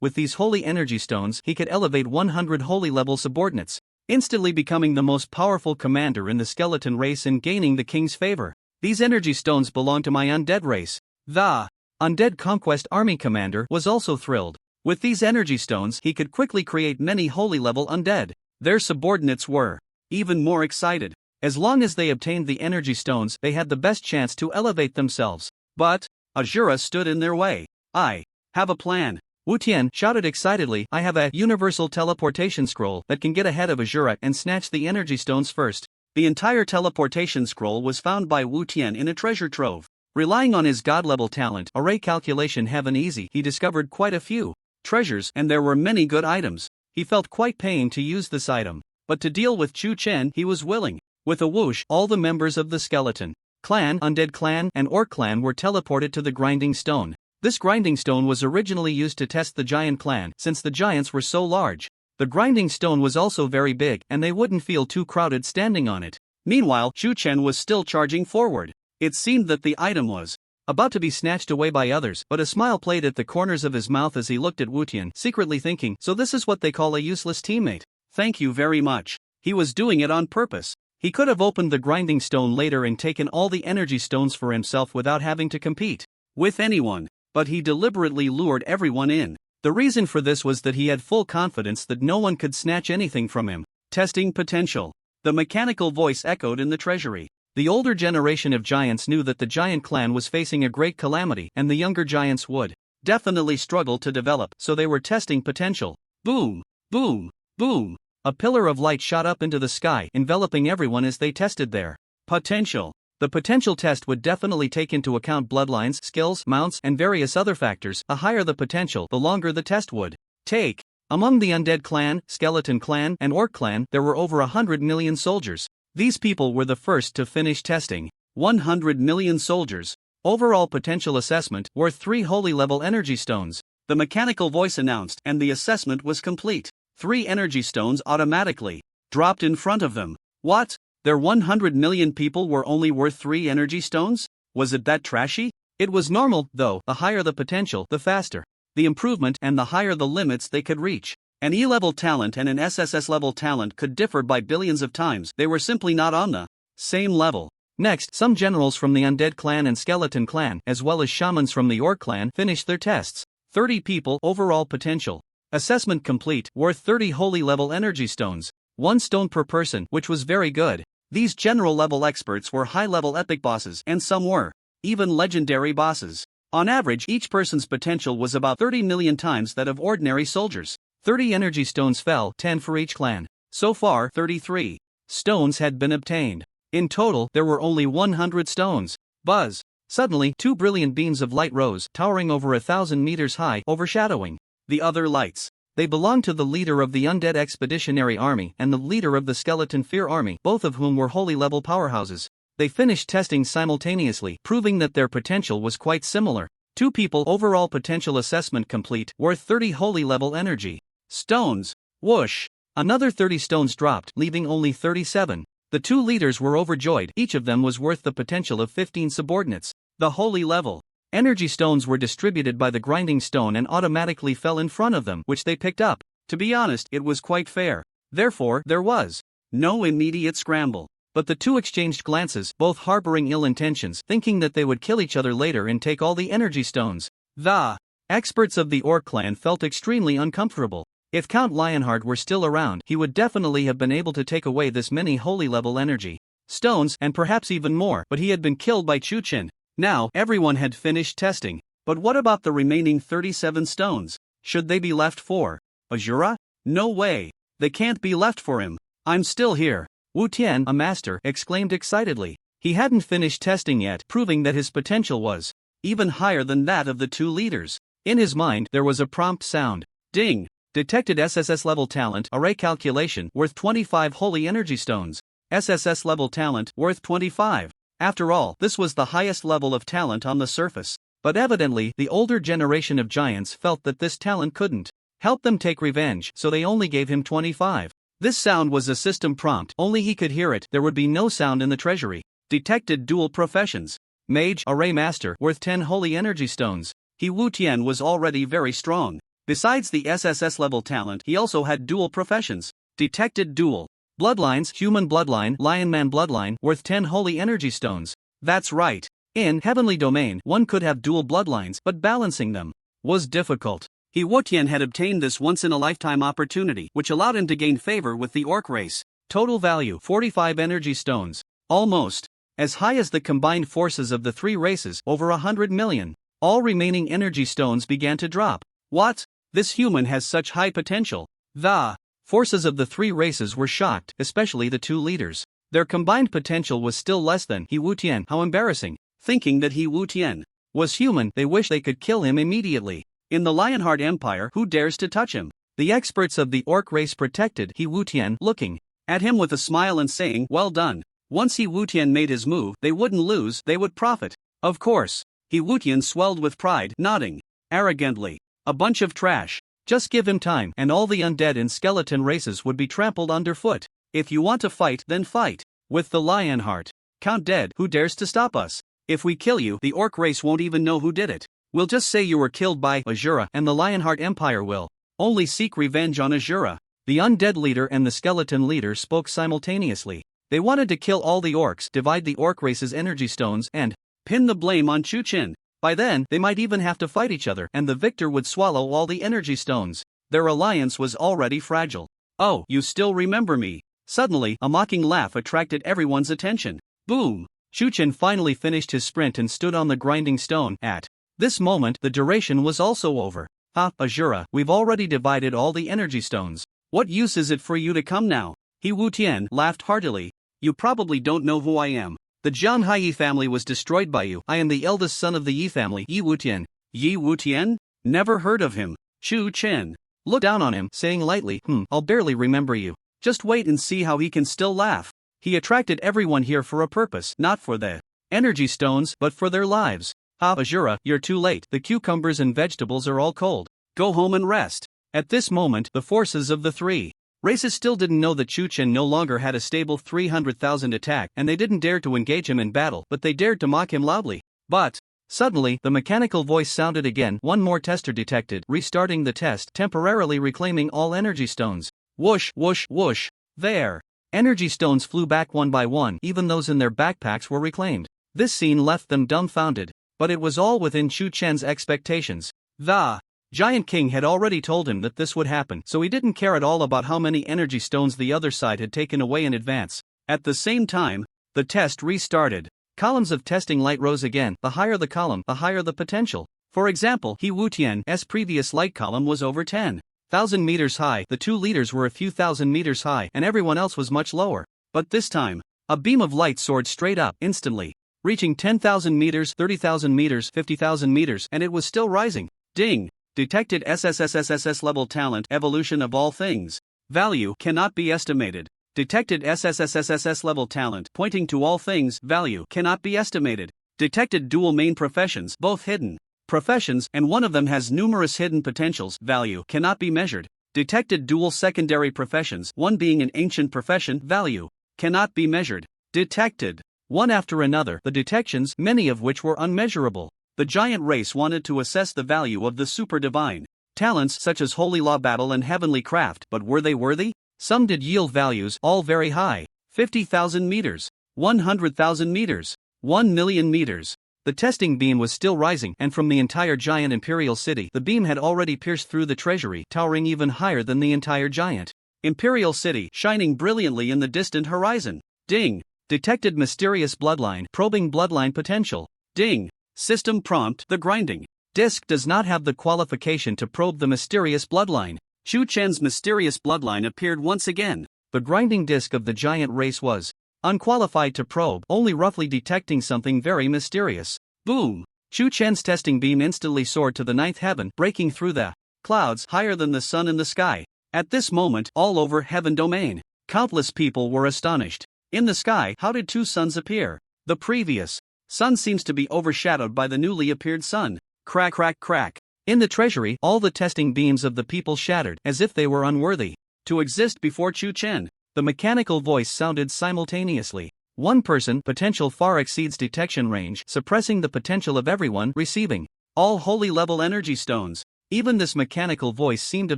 With these holy energy stones, he could elevate 100 holy level subordinates, instantly becoming the most powerful commander in the skeleton race and gaining the king's favor. These energy stones belong to my undead race. The undead conquest army commander was also thrilled. With these energy stones, he could quickly create many holy level undead. Their subordinates were even more excited. As long as they obtained the energy stones, they had the best chance to elevate themselves. But Azura stood in their way. I have a plan. Wu Tian shouted excitedly. I have a universal teleportation scroll that can get ahead of Azura and snatch the energy stones first. The entire teleportation scroll was found by Wu Tian in a treasure trove. Relying on his god-level talent, array calculation heaven easy, he discovered quite a few treasures, and there were many good items. He felt quite pained to use this item, but to deal with Chu Chen he was willing. With a whoosh, all the members of the skeleton clan, undead clan, and orc clan were teleported to the grinding stone. This grinding stone was originally used to test the giant clan since the giants were so large. The grinding stone was also very big and they wouldn't feel too crowded standing on it. Meanwhile, Chu Chen was still charging forward. It seemed that the item was about to be snatched away by others, but a smile played at the corners of his mouth as he looked at Wu Tian, secretly thinking, so this is what they call a useless teammate. Thank you very much. He was doing it on purpose. He could have opened the grinding stone later and taken all the energy stones for himself without having to compete with anyone, but he deliberately lured everyone in. The reason for this was that he had full confidence that no one could snatch anything from him. Testing potential. The mechanical voice echoed in the treasury. The older generation of giants knew that the giant clan was facing a great calamity and the younger giants would definitely struggle to develop, so they were testing potential. Boom, boom, boom. A pillar of light shot up into the sky, enveloping everyone as they tested their potential. The potential test would definitely take into account bloodlines, skills, mounts, and various other factors. The higher the potential, the longer the test would take. Among the Undead Clan, Skeleton Clan, and Orc Clan, there were over 100 million soldiers. These people were the first to finish testing. 100 million soldiers. Overall potential assessment, worth 3 holy level energy stones. The mechanical voice announced, and the assessment was complete. 3 energy stones automatically dropped in front of them. What? Their 100 million people were only worth 3 energy stones? Was it that trashy? It was normal, though. The higher the potential, the faster the improvement and the higher the limits they could reach. An E-level talent and an SSS level talent could differ by billions of times. They were simply not on the same level. Next, some generals from the Undead Clan and Skeleton Clan, as well as shamans from the Orc Clan, finished their tests. 30 people, overall potential. Assessment complete, worth 30 holy level energy stones. 1 stone per person, which was very good. These general level experts were high level epic bosses, and some were even legendary bosses. On average, each person's potential was about 30 million times that of ordinary soldiers. 30 energy stones fell, 10 for each clan. So far, 33 stones had been obtained. In total, there were only 100 stones. Buzz! Suddenly, 2 brilliant beams of light rose, towering over 1,000 meters high, overshadowing the other lights. They belonged to the leader of the Undead Expeditionary Army and the leader of the Skeleton Fear Army, both of whom were holy level powerhouses. They finished testing simultaneously, proving that their potential was quite similar. 2 people, overall potential assessment complete, worth 30 holy level energy stones. Whoosh! Another 30 stones dropped, leaving only 37. The 2 leaders were overjoyed. Each of them was worth the potential of 15 subordinates. The holy level energy stones were distributed by the grinding stone and automatically fell in front of them, which they picked up. To be honest, it was quite fair. Therefore, there was no immediate scramble. But the 2 exchanged glances, both harboring ill intentions, thinking that they would kill each other later and take all the energy stones. The experts of the Orc Clan felt extremely uncomfortable. If Count Lionheart were still around, he would definitely have been able to take away this many holy level energy stones, and perhaps even more, but he had been killed by Chu Chen. Now, everyone had finished testing. But what about the remaining 37 stones? Should they be left for Azura? No way. They can't be left for him. I'm still here. Wu Tian, a master, exclaimed excitedly. He hadn't finished testing yet, proving that his potential was even higher than that of the 2 leaders. In his mind, there was a prompt sound. Ding! Detected SSS level talent, array calculation, worth 25 holy energy stones. SSS level talent, worth 25. After all, this was the highest level of talent on the surface. But evidently, the older generation of giants felt that this talent couldn't help them take revenge, so they only gave him 25. This sound was a system prompt, only he could hear it. There would be no sound in the treasury. Detected dual professions. Mage, array master, worth 10 holy energy stones. Wu Tian was already very strong. Besides the SSS level talent, he also had dual professions. Detected dual bloodlines, human bloodline, lionman bloodline, worth 10 holy energy stones. That's right. In Heavenly Domain, one could have dual bloodlines, but balancing them was difficult. Wu Tian had obtained this once-in-a-lifetime opportunity, which allowed him to gain favor with the orc race. Total value, 45 energy stones. Almost as high as the combined forces of the 3 races, over 100 million. All remaining energy stones began to drop. What? This human has such high potential. The forces of the 3 races were shocked, especially the 2 leaders. Their combined potential was still less than Wu Tian. How embarrassing. Thinking that Wu Tian was human, they wish they could kill him immediately. In the Lionheart Empire, who dares to touch him? The experts of the orc race protected Wu Tian, looking at him with a smile and saying, well done. Once Wu Tian made his move, they wouldn't lose, they would profit. Of course. He Wutian swelled with pride, nodding arrogantly. A bunch of trash. Just give him time and all the undead and skeleton races would be trampled underfoot. If you want to fight, then fight. With the Lionheart. Count dead, who dares to stop us? If we kill you, the orc race won't even know who did it. We'll just say you were killed by Azura and the Lionheart Empire will only seek revenge on Azura. The undead leader and the skeleton leader spoke simultaneously. They wanted to kill all the orcs, divide the orc race's energy stones, and pin the blame on Chu Qin. By then, they might even have to fight each other and the victor would swallow all the energy stones. Their alliance was already fragile. Oh, you still remember me? Suddenly, a mocking laugh attracted everyone's attention. Boom! Chu Qin finally finished his sprint and stood on the grinding stone. At this moment, the duration was also over. Ha, Azura, we've already divided all the energy stones. What use is it for you to come now? He Wutian laughed heartily. You probably don't know who I am. The Jiang Yi family was destroyed by you. I am the eldest son of the Yi family. Yi Wutian. Yi Wutian? Never heard of him. Chu Qin looked down on him, saying lightly, I'll barely remember you. Just wait and see how he can still laugh. He attracted everyone here for a purpose, not for the energy stones, but for their lives. Ha, Azura, you're too late. The cucumbers and vegetables are all cold. Go home and rest. At this moment, the forces of the three races still didn't know that Chu Qin no longer had a stable 300,000 attack and they didn't dare to engage him in battle, but they dared to mock him loudly. But suddenly, the mechanical voice sounded again. One more tester detected, restarting the test, temporarily reclaiming all energy stones. Whoosh, whoosh, whoosh. There. Energy stones flew back one by one, even those in their backpacks were reclaimed. This scene left them dumbfounded. But it was all within Chu Chen's expectations. The Giant King had already told him that this would happen, so he didn't care at all about how many energy stones the other side had taken away in advance. At the same time, the test restarted. Columns of testing light rose again. The higher the column, the higher the potential. For example, He Wutian's previous light column was over 10,000 meters high, the two leaders were a few thousand meters high, and everyone else was much lower. But this time, a beam of light soared straight up, instantly, reaching 10,000 meters, 30,000 meters, 50,000 meters, and it was still rising. Ding! Detected SSSSSS level talent, evolution of all things. Value cannot be estimated. Detected SSSSSS level talent, pointing to all things, value cannot be estimated. Detected dual main professions, both hidden professions, and one of them has numerous hidden potentials, value cannot be measured. Detected dual secondary professions, one being an ancient profession, value cannot be measured. Detected one after another, the detections, many of which were unmeasurable. The giant race wanted to assess the value of the super divine talents such as holy law battle and heavenly craft, but were they worthy? Some did yield values, all very high. 50,000 meters, 100,000 meters, 1 million meters. The testing beam was still rising, and from the entire giant imperial city, the beam had already pierced through the treasury, towering even higher than the entire giant imperial city, shining brilliantly in the distant horizon. Ding! Detected mysterious bloodline, probing bloodline potential. Ding! System prompt, the grinding disk does not have the qualification to probe the mysterious bloodline. Chu Chen's mysterious bloodline appeared once again. The grinding disk of the giant race was unqualified to probe, only roughly detecting something very mysterious. Boom! Chu Chen's testing beam instantly soared to the ninth heaven, breaking through the clouds higher than the sun in the sky. At this moment, all over heaven domain, countless people were astonished. In the sky, how did two suns appear? The previous sun seems to be overshadowed by the newly appeared sun. Crack, crack, crack. In the treasury, all the testing beams of the people shattered, as if they were unworthy to exist before Chu Chen. The mechanical voice sounded simultaneously. One person, potential far exceeds detection range, suppressing the potential of everyone receiving all holy level energy stones. Even this mechanical voice seemed a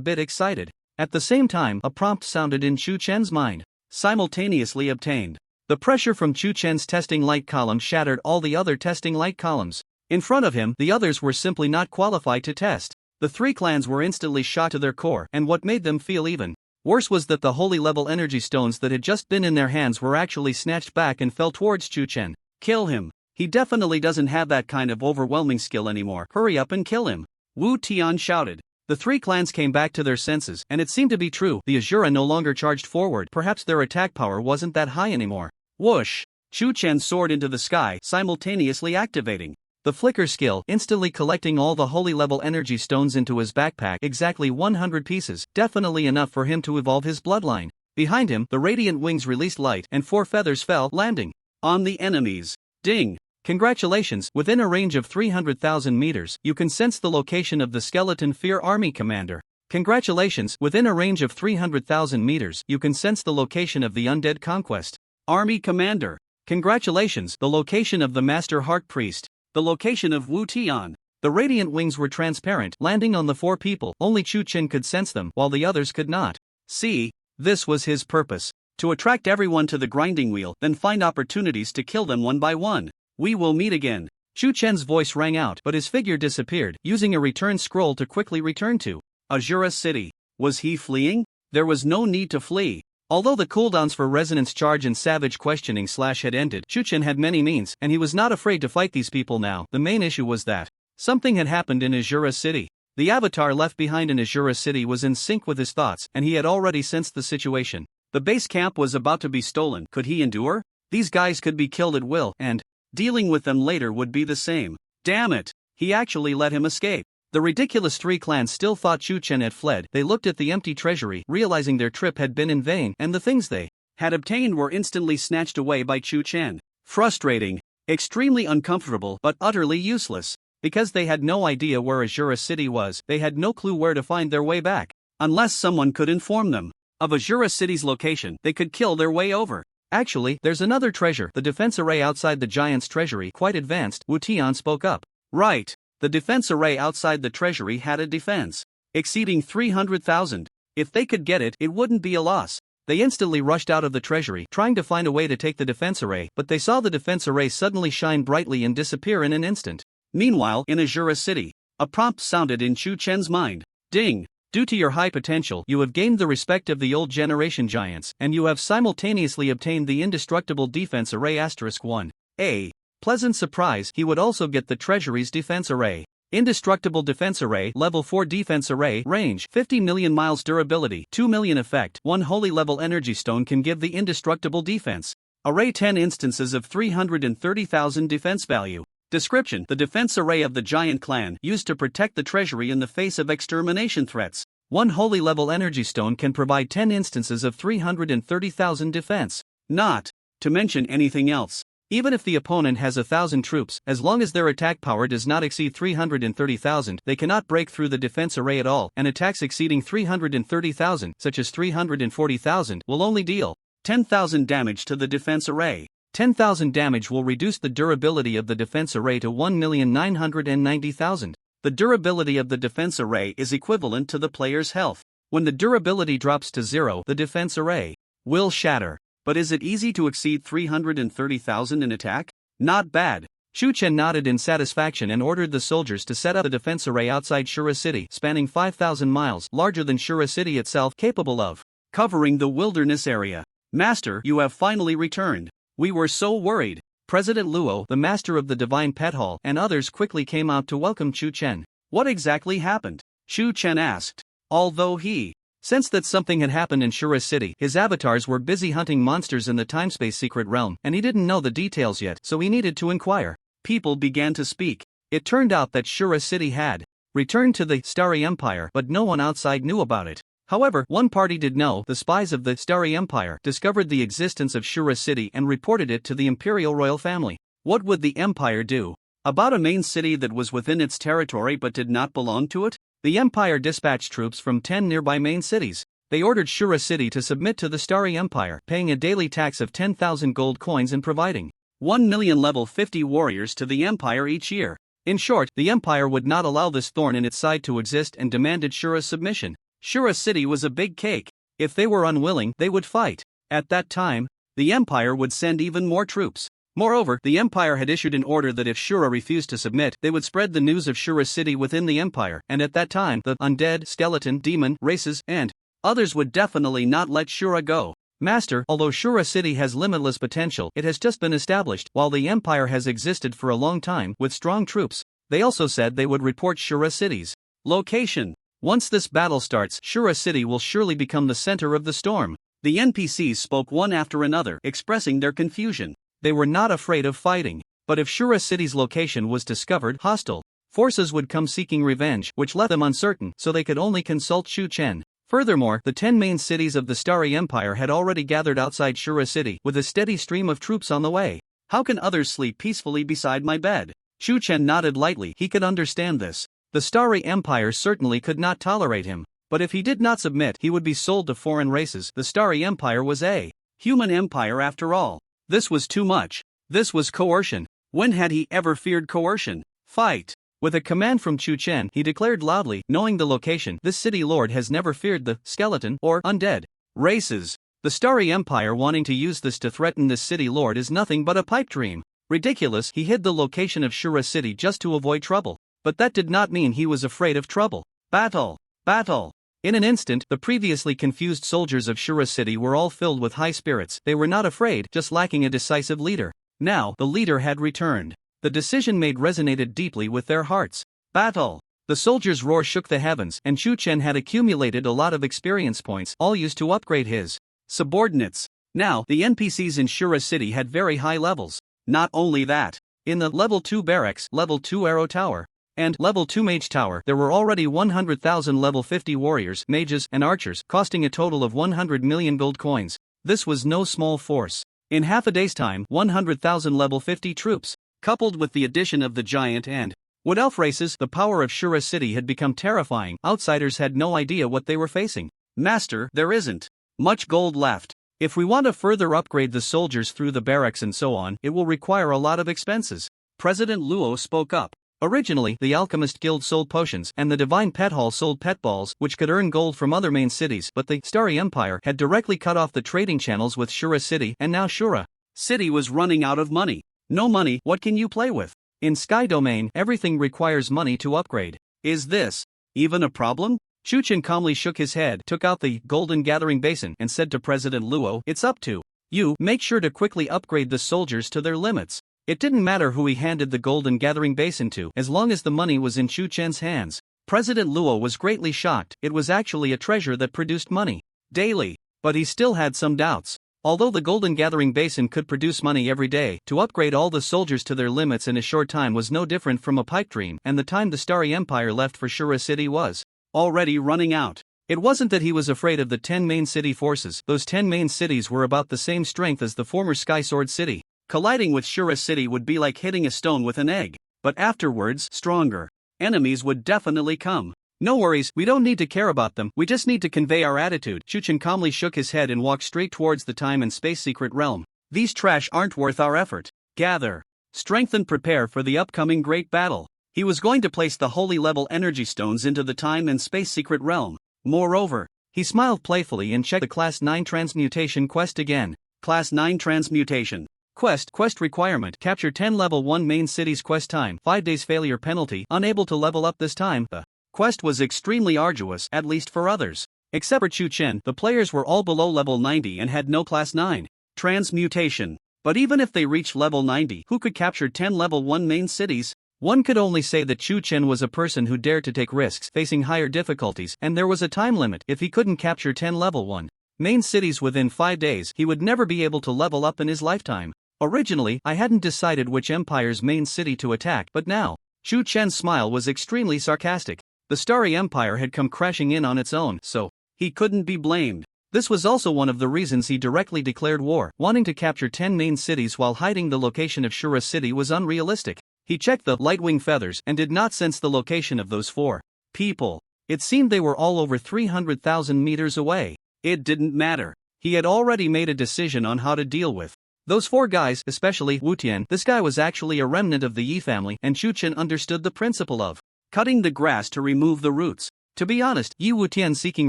bit excited. At the same time, a prompt sounded in Chu Chen's mind. Simultaneously obtained. The pressure from Chu Chen's testing light column shattered all the other testing light columns. In front of him, the others were simply not qualified to test. The three clans were instantly shot to their core, and what made them feel even worse was that the holy level energy stones that had just been in their hands were actually snatched back and fell towards Chu Chen. Kill him. He definitely doesn't have that kind of overwhelming skill anymore. Hurry up and kill him. Wu Tian shouted. The three clans came back to their senses, and it seemed to be true. The Azura no longer charged forward. Perhaps their attack power wasn't that high anymore. Whoosh! Chu Chen soared into the sky, simultaneously activating the flicker skill, instantly collecting all the holy level energy stones into his backpack, exactly 100 pieces, definitely enough for him to evolve his bloodline. Behind him, the radiant wings released light and 4 feathers fell, landing on the enemies. Ding! Congratulations, within a range of 300,000 meters, you can sense the location of the Skeleton Fear Army Commander. Congratulations, within a range of 300,000 meters, you can sense the location of the Undead Conquest Army Commander. Congratulations, the location of the Master Heart Priest. The location of Wu Tian. The radiant wings were transparent, landing on the 4 people. Only Chu Chen could sense them, while the others could not. See, this was his purpose. To attract everyone to the grinding wheel, then find opportunities to kill them one by one. We will meet again. Chu Chen's voice rang out, but his figure disappeared, using a return scroll to quickly return to Azura City. Was he fleeing? There was no need to flee. Although the cooldowns for Resonance Charge and Savage Questioning / had ended, Chu Chen had many means, and he was not afraid to fight these people now. The main issue was that something had happened in Azura City. The avatar left behind in Azura City was in sync with his thoughts, and he had already sensed the situation. The base camp was about to be stolen. Could he endure? These guys could be killed at will, and dealing with them later would be the same. Damn it! He actually let him escape. The ridiculous 3 clans still thought Chu Chen had fled. They looked at the empty treasury, realizing their trip had been in vain, and the things they had obtained were instantly snatched away by Chu Chen. Frustrating, extremely uncomfortable, but utterly useless. Because they had no idea where Azura City was, they had no clue where to find their way back. Unless someone could inform them of Azura City's location, they could kill their way over. Actually, there's another treasure. The defense array outside the giant's treasury, quite advanced. Wu Tian spoke up. Right. The defense array outside the treasury had a defense exceeding 300,000. If they could get it, it wouldn't be a loss. They instantly rushed out of the treasury, trying to find a way to take the defense array, but they saw the defense array suddenly shine brightly and disappear in an instant. Meanwhile, in Azura City, a prompt sounded in Chu Chen's mind. Ding! Due to your high potential, you have gained the respect of the old generation giants, and you have simultaneously obtained the indestructible defense array *1. A pleasant surprise, he would also get the treasury's defense array. Indestructible defense array, level 4 defense array, range 50 million miles, durability 2 million, effect 1 holy level energy stone can give the indestructible defense array 10 instances of 330,000 defense value. Description: the defense array of the giant clan, used to protect the treasury in the face of extermination threats. 1 holy level energy stone can provide 10 instances of 330,000 defense. Not to mention anything else. Even if the opponent has 1,000 troops, as long as their attack power does not exceed 330,000, they cannot break through the defense array at all, and attacks exceeding 330,000, such as 340,000, will only deal 10,000 damage to the defense array. 10,000 damage will reduce the durability of the defense array to 1,990,000. The durability of the defense array is equivalent to the player's health. When the durability drops to 0, the defense array will shatter. But is it easy to exceed 330,000 in attack? Not bad. Chu Chen nodded in satisfaction and ordered the soldiers to set up a defense array outside Shura City, spanning 5,000 miles, larger than Shura City itself, capable of covering the wilderness area. Master, you have finally returned. We were so worried. President Luo, the master of the Divine Pet Hall, and others quickly came out to welcome Chu Chen. What exactly happened? Chu Chen asked. Although he sensed that something had happened in Shura City, his avatars were busy hunting monsters in the timespace secret realm, and he didn't know the details yet, so he needed to inquire. People began to speak. It turned out that Shura City had returned to the Starry Empire, but no one outside knew about it. However, one party did know. The spies of the Starry Empire discovered the existence of Shura City and reported it to the Imperial Royal Family. What would the Empire do about a main city that was within its territory but did not belong to it? The Empire dispatched troops from 10 nearby main cities. They ordered Shura City to submit to the Starry Empire, paying a daily tax of 10,000 gold coins and providing 1 million level 50 warriors to the Empire each year. In short, the Empire would not allow this thorn in its side to exist and demanded Shura's submission. Shura City was a big cake. If they were unwilling, they would fight. At that time, the Empire would send even more troops. Moreover, the Empire had issued an order that if Shura refused to submit, they would spread the news of Shura City within the Empire, and at that time, the undead, skeleton, demon, races, and others would definitely not let Shura go. Master, although Shura City has limitless potential, it has just been established. While the Empire has existed for a long time, with strong troops, they also said they would report Shura City's location. Once this battle starts, Shura City will surely become the center of the storm. The NPCs spoke one after another, expressing their confusion. They were not afraid of fighting. But if Shura City's location was discovered, hostile forces would come seeking revenge, which left them uncertain, so they could only consult Chu Chen. Furthermore, the 10 main cities of the Starry Empire had already gathered outside Shura City, with a steady stream of troops on the way. How can others sleep peacefully beside my bed? Chu Chen nodded lightly. He could understand this. The Starry Empire certainly could not tolerate him, but if he did not submit, he would be sold to foreign races. The Starry Empire was a human empire after all. This was too much. This was coercion. When had he ever feared coercion? Fight! With a command from Chu Chen, he declared loudly, knowing the location, this city lord has never feared the skeleton or undead races. The Starry Empire wanting to use this to threaten this city lord is nothing but a pipe dream. Ridiculous. He hid the location of Shura City just to avoid trouble. But that did not mean he was afraid of trouble. Battle! Battle! In an instant, the previously confused soldiers of Shura City were all filled with high spirits. They were not afraid, just lacking a decisive leader. Now, the leader had returned. The decision made resonated deeply with their hearts. Battle! The soldiers' roar shook the heavens, and Chu Chen had accumulated a lot of experience points, all used to upgrade his subordinates. Now, the NPCs in Shura City had very high levels. Not only that, in the Level 2 Barracks, Level 2 Arrow Tower, and Level 2 Mage Tower, there were already 100,000 Level 50 warriors, mages, and archers, costing a total of 100 million gold coins. This was no small force. In half a day's time, 100,000 Level 50 troops. Coupled with the addition of the giant and wood elf races, the power of Shura City had become terrifying. Outsiders had no idea what they were facing. Master, there isn't much gold left. If we want to further upgrade the soldiers through the barracks and so on, it will require a lot of expenses. President Luo spoke up. Originally, the Alchemist Guild sold potions, and the Divine Pet Hall sold pet balls, which could earn gold from other main cities, but the Starry Empire had directly cut off the trading channels with Shura City, and now Shura City was running out of money. No money, what can you play with? In Sky Domain, everything requires money to upgrade. Is this even a problem? Chu Chen calmly shook his head, took out the Golden Gathering Basin, and said to President Luo, it's up to you. Make sure to quickly upgrade the soldiers to their limits. It didn't matter who he handed the Golden Gathering Basin to, as long as the money was in Chu Chen's hands. President Luo was greatly shocked. It was actually a treasure that produced money daily. But he still had some doubts. Although the Golden Gathering Basin could produce money every day, to upgrade all the soldiers to their limits in a short time was no different from a pipe dream, and the time the Starry Empire left for Shura City was already running out. It wasn't that he was afraid of the 10 main city forces. Those 10 main cities were about the same strength as the former Sky Sword City. Colliding with Shura City would be like hitting a stone with an egg. But afterwards, stronger enemies would definitely come. No worries, we don't need to care about them, we just need to convey our attitude. Chu Chen calmly shook his head and walked straight towards the time and space secret realm. These trash aren't worth our effort. Gather strength and prepare for the upcoming great battle. He was going to place the holy level energy stones into the time and space secret realm. Moreover, he smiled playfully and checked the Class 9 Transmutation quest again. Class 9 Transmutation Quest requirement. Capture 10 level 1 main cities. Quest time 5 days. Failure penalty. Unable to level up this time. The quest was extremely arduous, at least for others. Except for Chu Chen, the players were all below level 90 and had no Class 9 Transmutation. But even if they reached level 90, who could capture 10 level 1 main cities? One could only say that Chu Chen was a person who dared to take risks, facing higher difficulties, and there was a time limit. If he couldn't capture 10 level 1 main cities within 5 days, he would never be able to level up in his lifetime. Originally, I hadn't decided which empire's main city to attack, but now. Chu Chen's smile was extremely sarcastic. The Starry Empire had come crashing in on its own, so he couldn't be blamed. This was also one of the reasons he directly declared war. Wanting to capture 10 main cities while hiding the location of Shura City was unrealistic. He checked the Lightwing feathers and did not sense the location of those 4 people. It seemed they were all over 300,000 meters away. It didn't matter. He had already made a decision on how to deal with those 4 guys, especially Wu Tian. This guy was actually a remnant of the Yi family, and Chu Chen understood the principle of cutting the grass to remove the roots. To be honest, Yi Wu Tian seeking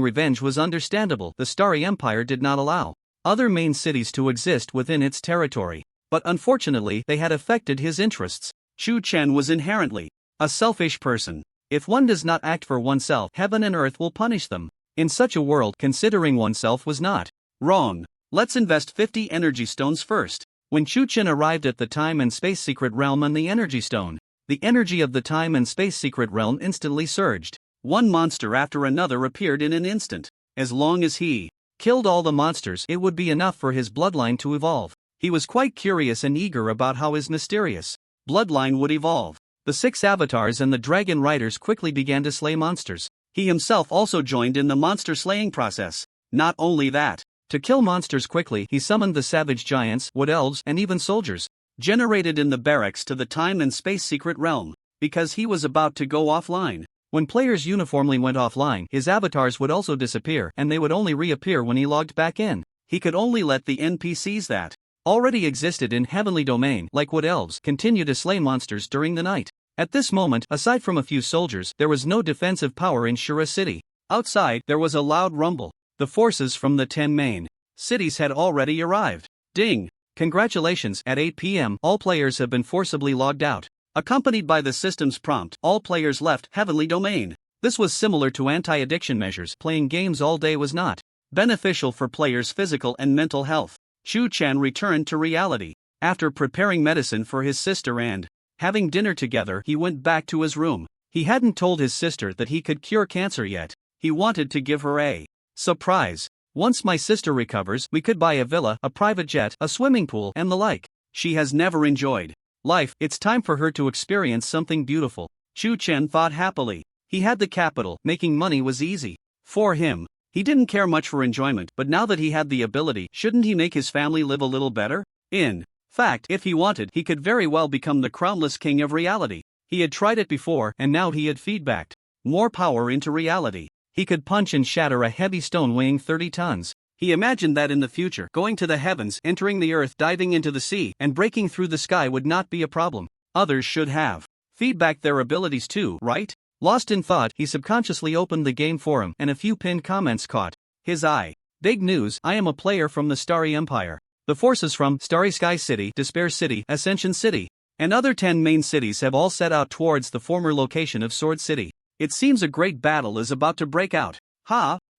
revenge was understandable. The Starry Empire did not allow other main cities to exist within its territory. But unfortunately, they had affected his interests. Chu Chen was inherently a selfish person. If one does not act for oneself, heaven and earth will punish them. In such a world, considering oneself was not wrong. Let's invest 50 energy stones first. When Chu Chen arrived at the time and space secret realm and the energy stone, the energy of the time and space secret realm instantly surged. One monster after another appeared in an instant. As long as he killed all the monsters, it would be enough for his bloodline to evolve. He was quite curious and eager about how his mysterious bloodline would evolve. The 6 avatars and the dragon riders quickly began to slay monsters. He himself also joined in the monster slaying process. Not only that, to kill monsters quickly, he summoned the savage giants, wood elves, and even soldiers. generated in the barracks to the time and space secret realm, because he was about to go offline. When players uniformly went offline, his avatars would also disappear and they would only reappear when he logged back in. He could only let the NPCs that already existed in Heavenly Domain, like wood elves, continue to slay monsters during the night. At this moment, aside from a few soldiers, there was no defensive power in Shura City. Outside, there was a loud rumble. The forces from the 10 main cities had already arrived. Ding! Congratulations, at 8 p.m., all players have been forcibly logged out. Accompanied by the system's prompt, all players left Heavenly Domain. This was similar to anti-addiction measures. Playing games all day was not beneficial for players' physical and mental health. Chu Chan returned to reality. After preparing medicine for his sister and having dinner together, he went back to his room. He hadn't told his sister that he could cure cancer yet. He wanted to give her a surprise. Once my sister recovers, we could buy a villa, a private jet, a swimming pool, and the like. She has never enjoyed life. It's time for her to experience something beautiful. Chu Chen thought happily. He had the capital. Making money was easy for him. He didn't care much for enjoyment, but now that he had the ability, shouldn't he make his family live a little better? In fact, if he wanted, he could very well become the crownless king of reality. He had tried it before, and now he had feedbacked more power into reality. He could punch and shatter a heavy stone weighing 30 tons. He imagined that in the future, going to the heavens, entering the earth, diving into the sea, and breaking through the sky would not be a problem. Others should have feedbacked their abilities too, right? Lost in thought, he subconsciously opened the game forum, and a few pinned comments caught his eye. Big news, I am a player from the Starry Empire. The forces from Starry Sky City, Despair City, Ascension City, and other 10 main cities have all set out towards the former location of Sword City. It seems a great battle is about to break out.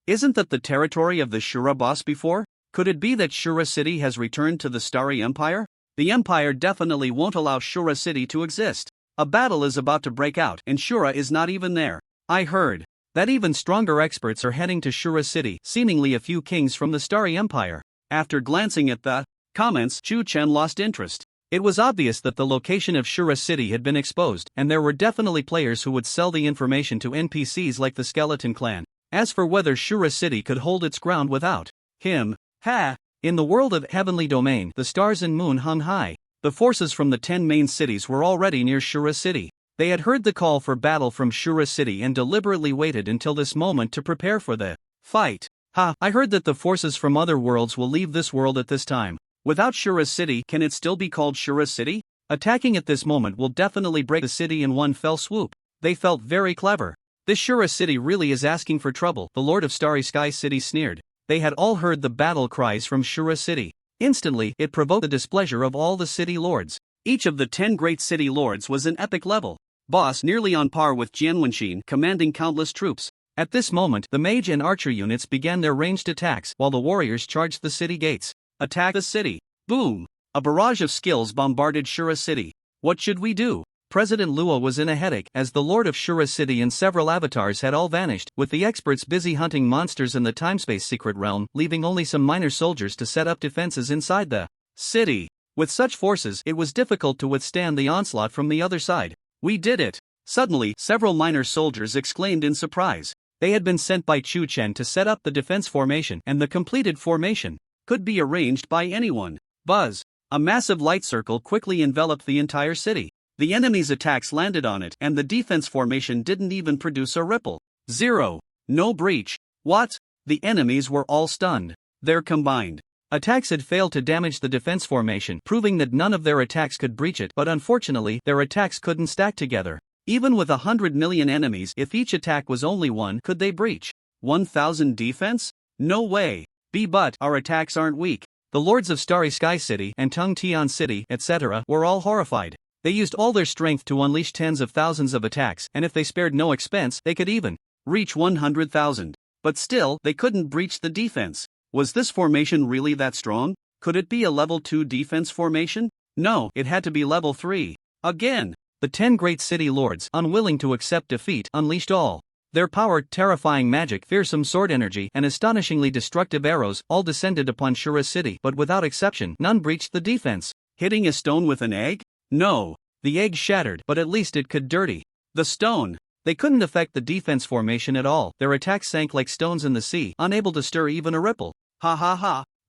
Isn't that the territory of the Shura boss before? Could it be that Shura City has returned to the Starry Empire? The Empire definitely won't allow Shura City to exist. A battle is about to break out, and Shura is not even there. I heard that even stronger experts are heading to Shura City, seemingly a few kings from the Starry Empire. After glancing at the comments, Chu Chen lost interest. It was obvious that the location of Shura City had been exposed, and there were definitely players who would sell the information to NPCs like the Skeleton Clan. As for whether Shura City could hold its ground without him, in the world of Heavenly Domain, the stars and moon hung high. The forces from the 10 main cities were already near Shura City. They had heard the call for battle from Shura City and deliberately waited until this moment to prepare for the fight. I heard that the forces from other worlds will leave this world at this time. Without Shura City, can it still be called Shura City? Attacking at this moment will definitely break the city in one fell swoop. They felt very clever. This Shura City really is asking for trouble, the Lord of Starry Sky City sneered. They had all heard the battle cries from Shura City. Instantly, it provoked the displeasure of all the city lords. Each of the 10 great city lords was an epic level boss, nearly on par with Jian Wenxin, commanding countless troops. At this moment, the mage and archer units began their ranged attacks, while the warriors charged the city gates. Attack the city. Boom! A barrage of skills bombarded Shura City. What should we do? President Luo was in a headache, as the Lord of Shura City and several avatars had all vanished, with the experts busy hunting monsters in the time-space secret realm, leaving only some minor soldiers to set up defenses inside the city. With such forces, it was difficult to withstand the onslaught from the other side. We did it! Suddenly, several minor soldiers exclaimed in surprise. They had been sent by Chu Chen to set up the defense formation, and the completed formation could be arranged by anyone. Buzz! A massive light circle quickly enveloped the entire city. The enemy's attacks landed on it, and the defense formation didn't even produce a ripple. 0. No breach. What? The enemies were all stunned. Their combined attacks had failed to damage the defense formation, proving that none of their attacks could breach it, but unfortunately, their attacks couldn't stack together. Even with 100 million enemies, if each attack was only one, could they breach 1,000 defense? No way. But our attacks aren't weak. The lords of Starry Sky City and Tung Tian City, etc., were all horrified. They used all their strength to unleash tens of thousands of attacks, and if they spared no expense, they could even reach 100,000. But still, they couldn't breach the defense. Was this formation really that strong? Could it be a level 2 defense formation? No, it had to be level 3. Again, the 10 great city lords, unwilling to accept defeat, unleashed all their power, terrifying magic, fearsome sword energy, and astonishingly destructive arrows, all descended upon Shura City, but without exception, none breached the defense. Hitting a stone with an egg? No. The egg shattered, but at least it could dirty the stone. They couldn't affect the defense formation at all. Their attacks sank like stones in the sea, unable to stir even a ripple.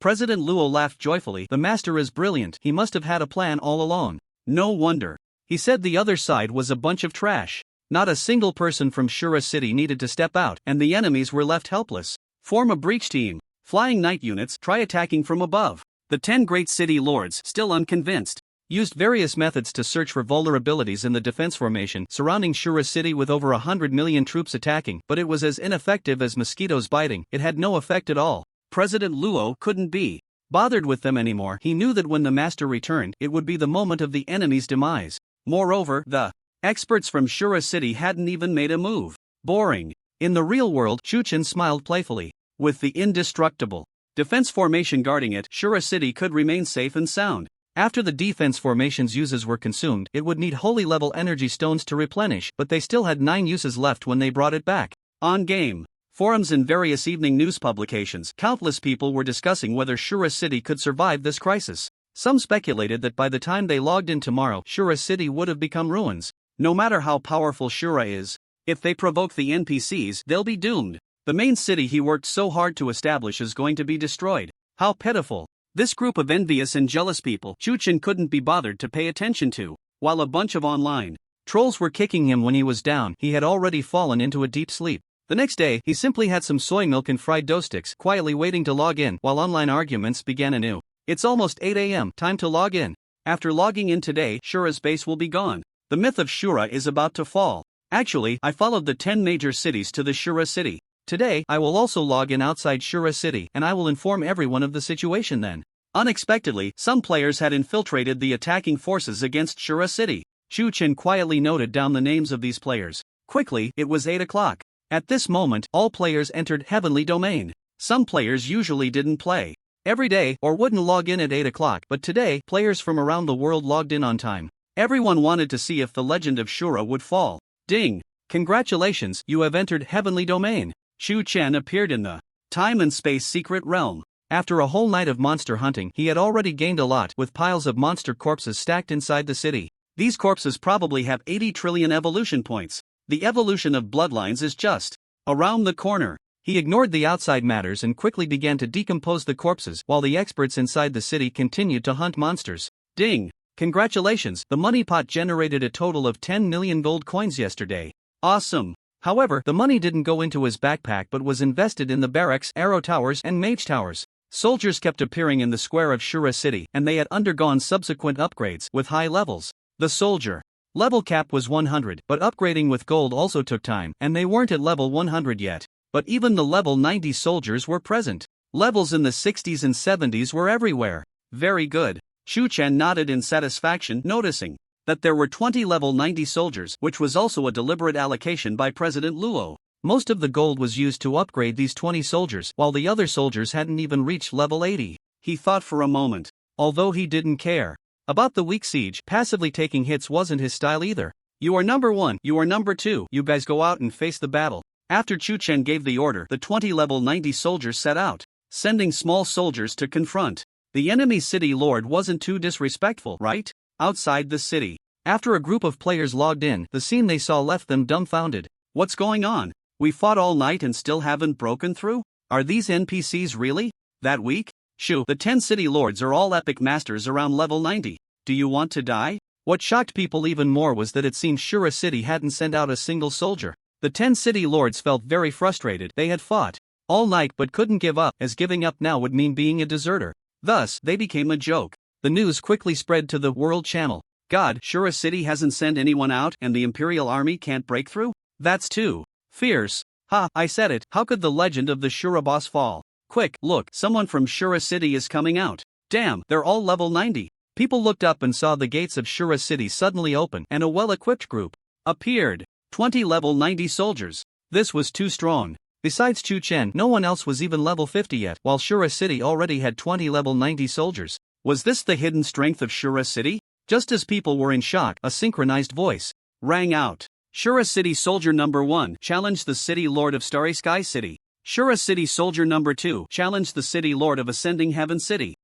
President Luo laughed joyfully. The master is brilliant, he must have had a plan all along. No wonder. He said the other side was a bunch of trash. Not a single person from Shura City needed to step out, and the enemies were left helpless. Form a breach team. Flying night units, try attacking from above. The 10 great city lords, still unconvinced, used various methods to search for vulnerabilities in the defense formation surrounding Shura City with over 100 million troops attacking, but it was as ineffective as mosquitoes biting. It had no effect at all. President Luo couldn't be bothered with them anymore. He knew that when the master returned, it would be the moment of the enemy's demise. Moreover, the experts from Shura City hadn't even made a move. Boring. In the real world, Chuchen smiled playfully. With the indestructible defense formation guarding it, Shura City could remain safe and sound. After the defense formation's uses were consumed, it would need holy level energy stones to replenish, but they still had 9 uses left when they brought it back. On game forums and various evening news publications, countless people were discussing whether Shura City could survive this crisis. Some speculated that by the time they logged in tomorrow, Shura City would have become ruins. No matter how powerful Shura is, if they provoke the NPCs, they'll be doomed. The main city he worked so hard to establish is going to be destroyed. How pitiful. This group of envious and jealous people Chuchen couldn't be bothered to pay attention to. While a bunch of online trolls were kicking him when he was down, he had already fallen into a deep sleep. The next day, he simply had some soy milk and fried dough sticks, quietly waiting to log in while online arguments began anew. It's almost 8 a.m., time to log in. After logging in today, Shura's base will be gone. The myth of Shura is about to fall. Actually, I followed the 10 major cities to the Shura City. Today, I will also log in outside Shura City, and I will inform everyone of the situation then. Unexpectedly, some players had infiltrated the attacking forces against Shura City. Chuchen quietly noted down the names of these players. Quickly, it was 8 o'clock. At this moment, all players entered Heavenly Domain. Some players usually didn't play every day or wouldn't log in at 8 o'clock, but today, players from around the world logged in on time. Everyone wanted to see if the legend of Shura would fall. Ding! Congratulations, you have entered Heavenly Domain. Chuchen appeared in the time and space secret realm. After a whole night of monster hunting, he had already gained a lot, with piles of monster corpses stacked inside the city. These corpses probably have 80 trillion evolution points. The evolution of bloodlines is just around the corner. He ignored the outside matters and quickly began to decompose the corpses while the experts inside the city continued to hunt monsters. Ding! Congratulations, the money pot generated a total of 10 million gold coins yesterday. Awesome! However, the money didn't go into his backpack but was invested in the barracks, arrow towers, and mage towers. Soldiers kept appearing in the square of Shura City, and they had undergone subsequent upgrades with high levels. The soldier level cap was 100, but upgrading with gold also took time, and they weren't at level 100 yet. But even the level 90 soldiers were present. Levels in the 60s and 70s were everywhere. Very good. Chuchen nodded in satisfaction, noticing that there were 20 level 90 soldiers, which was also a deliberate allocation by President Luo. Most of the gold was used to upgrade these 20 soldiers, while the other soldiers hadn't even reached level 80. He thought for a moment. Although he didn't care about the weak siege, passively taking hits wasn't his style either. You are number 1, you are number 2, you guys go out and face the battle. After Chuchen gave the order, the 20 level 90 soldiers set out, sending small soldiers to confront. The enemy city lord wasn't too disrespectful, right? Outside the city, after a group of players logged in, the scene they saw left them dumbfounded. What's going on? We fought all night and still haven't broken through? Are these NPCs really that weak? Shoo, the 10 city lords are all epic masters around level 90. Do you want to die? What shocked people even more was that it seemed Shura City hadn't sent out a single soldier. The 10 city lords felt very frustrated. They had fought all night but couldn't give up, as giving up now would mean being a deserter. Thus, they became a joke. The news quickly spread to the World Channel. God, Shura City hasn't sent anyone out and the Imperial Army can't break through? That's too fierce. Ha, I said it. How could the legend of the Shura boss fall? Quick, look, someone from Shura City is coming out. Damn, they're all level 90. People looked up and saw the gates of Shura City suddenly open and a well-equipped group appeared. 20 level 90 soldiers. This was too strong. Besides Chuchen, no one else was even level 50 yet, while Shura City already had 20 level 90 soldiers. Was this the hidden strength of Shura City? Just as people were in shock, a synchronized voice rang out. Shura City Soldier Number 1 challenged the City Lord of Starry Sky City. Shura City Soldier Number 2 challenged the City Lord of Ascending Heaven City.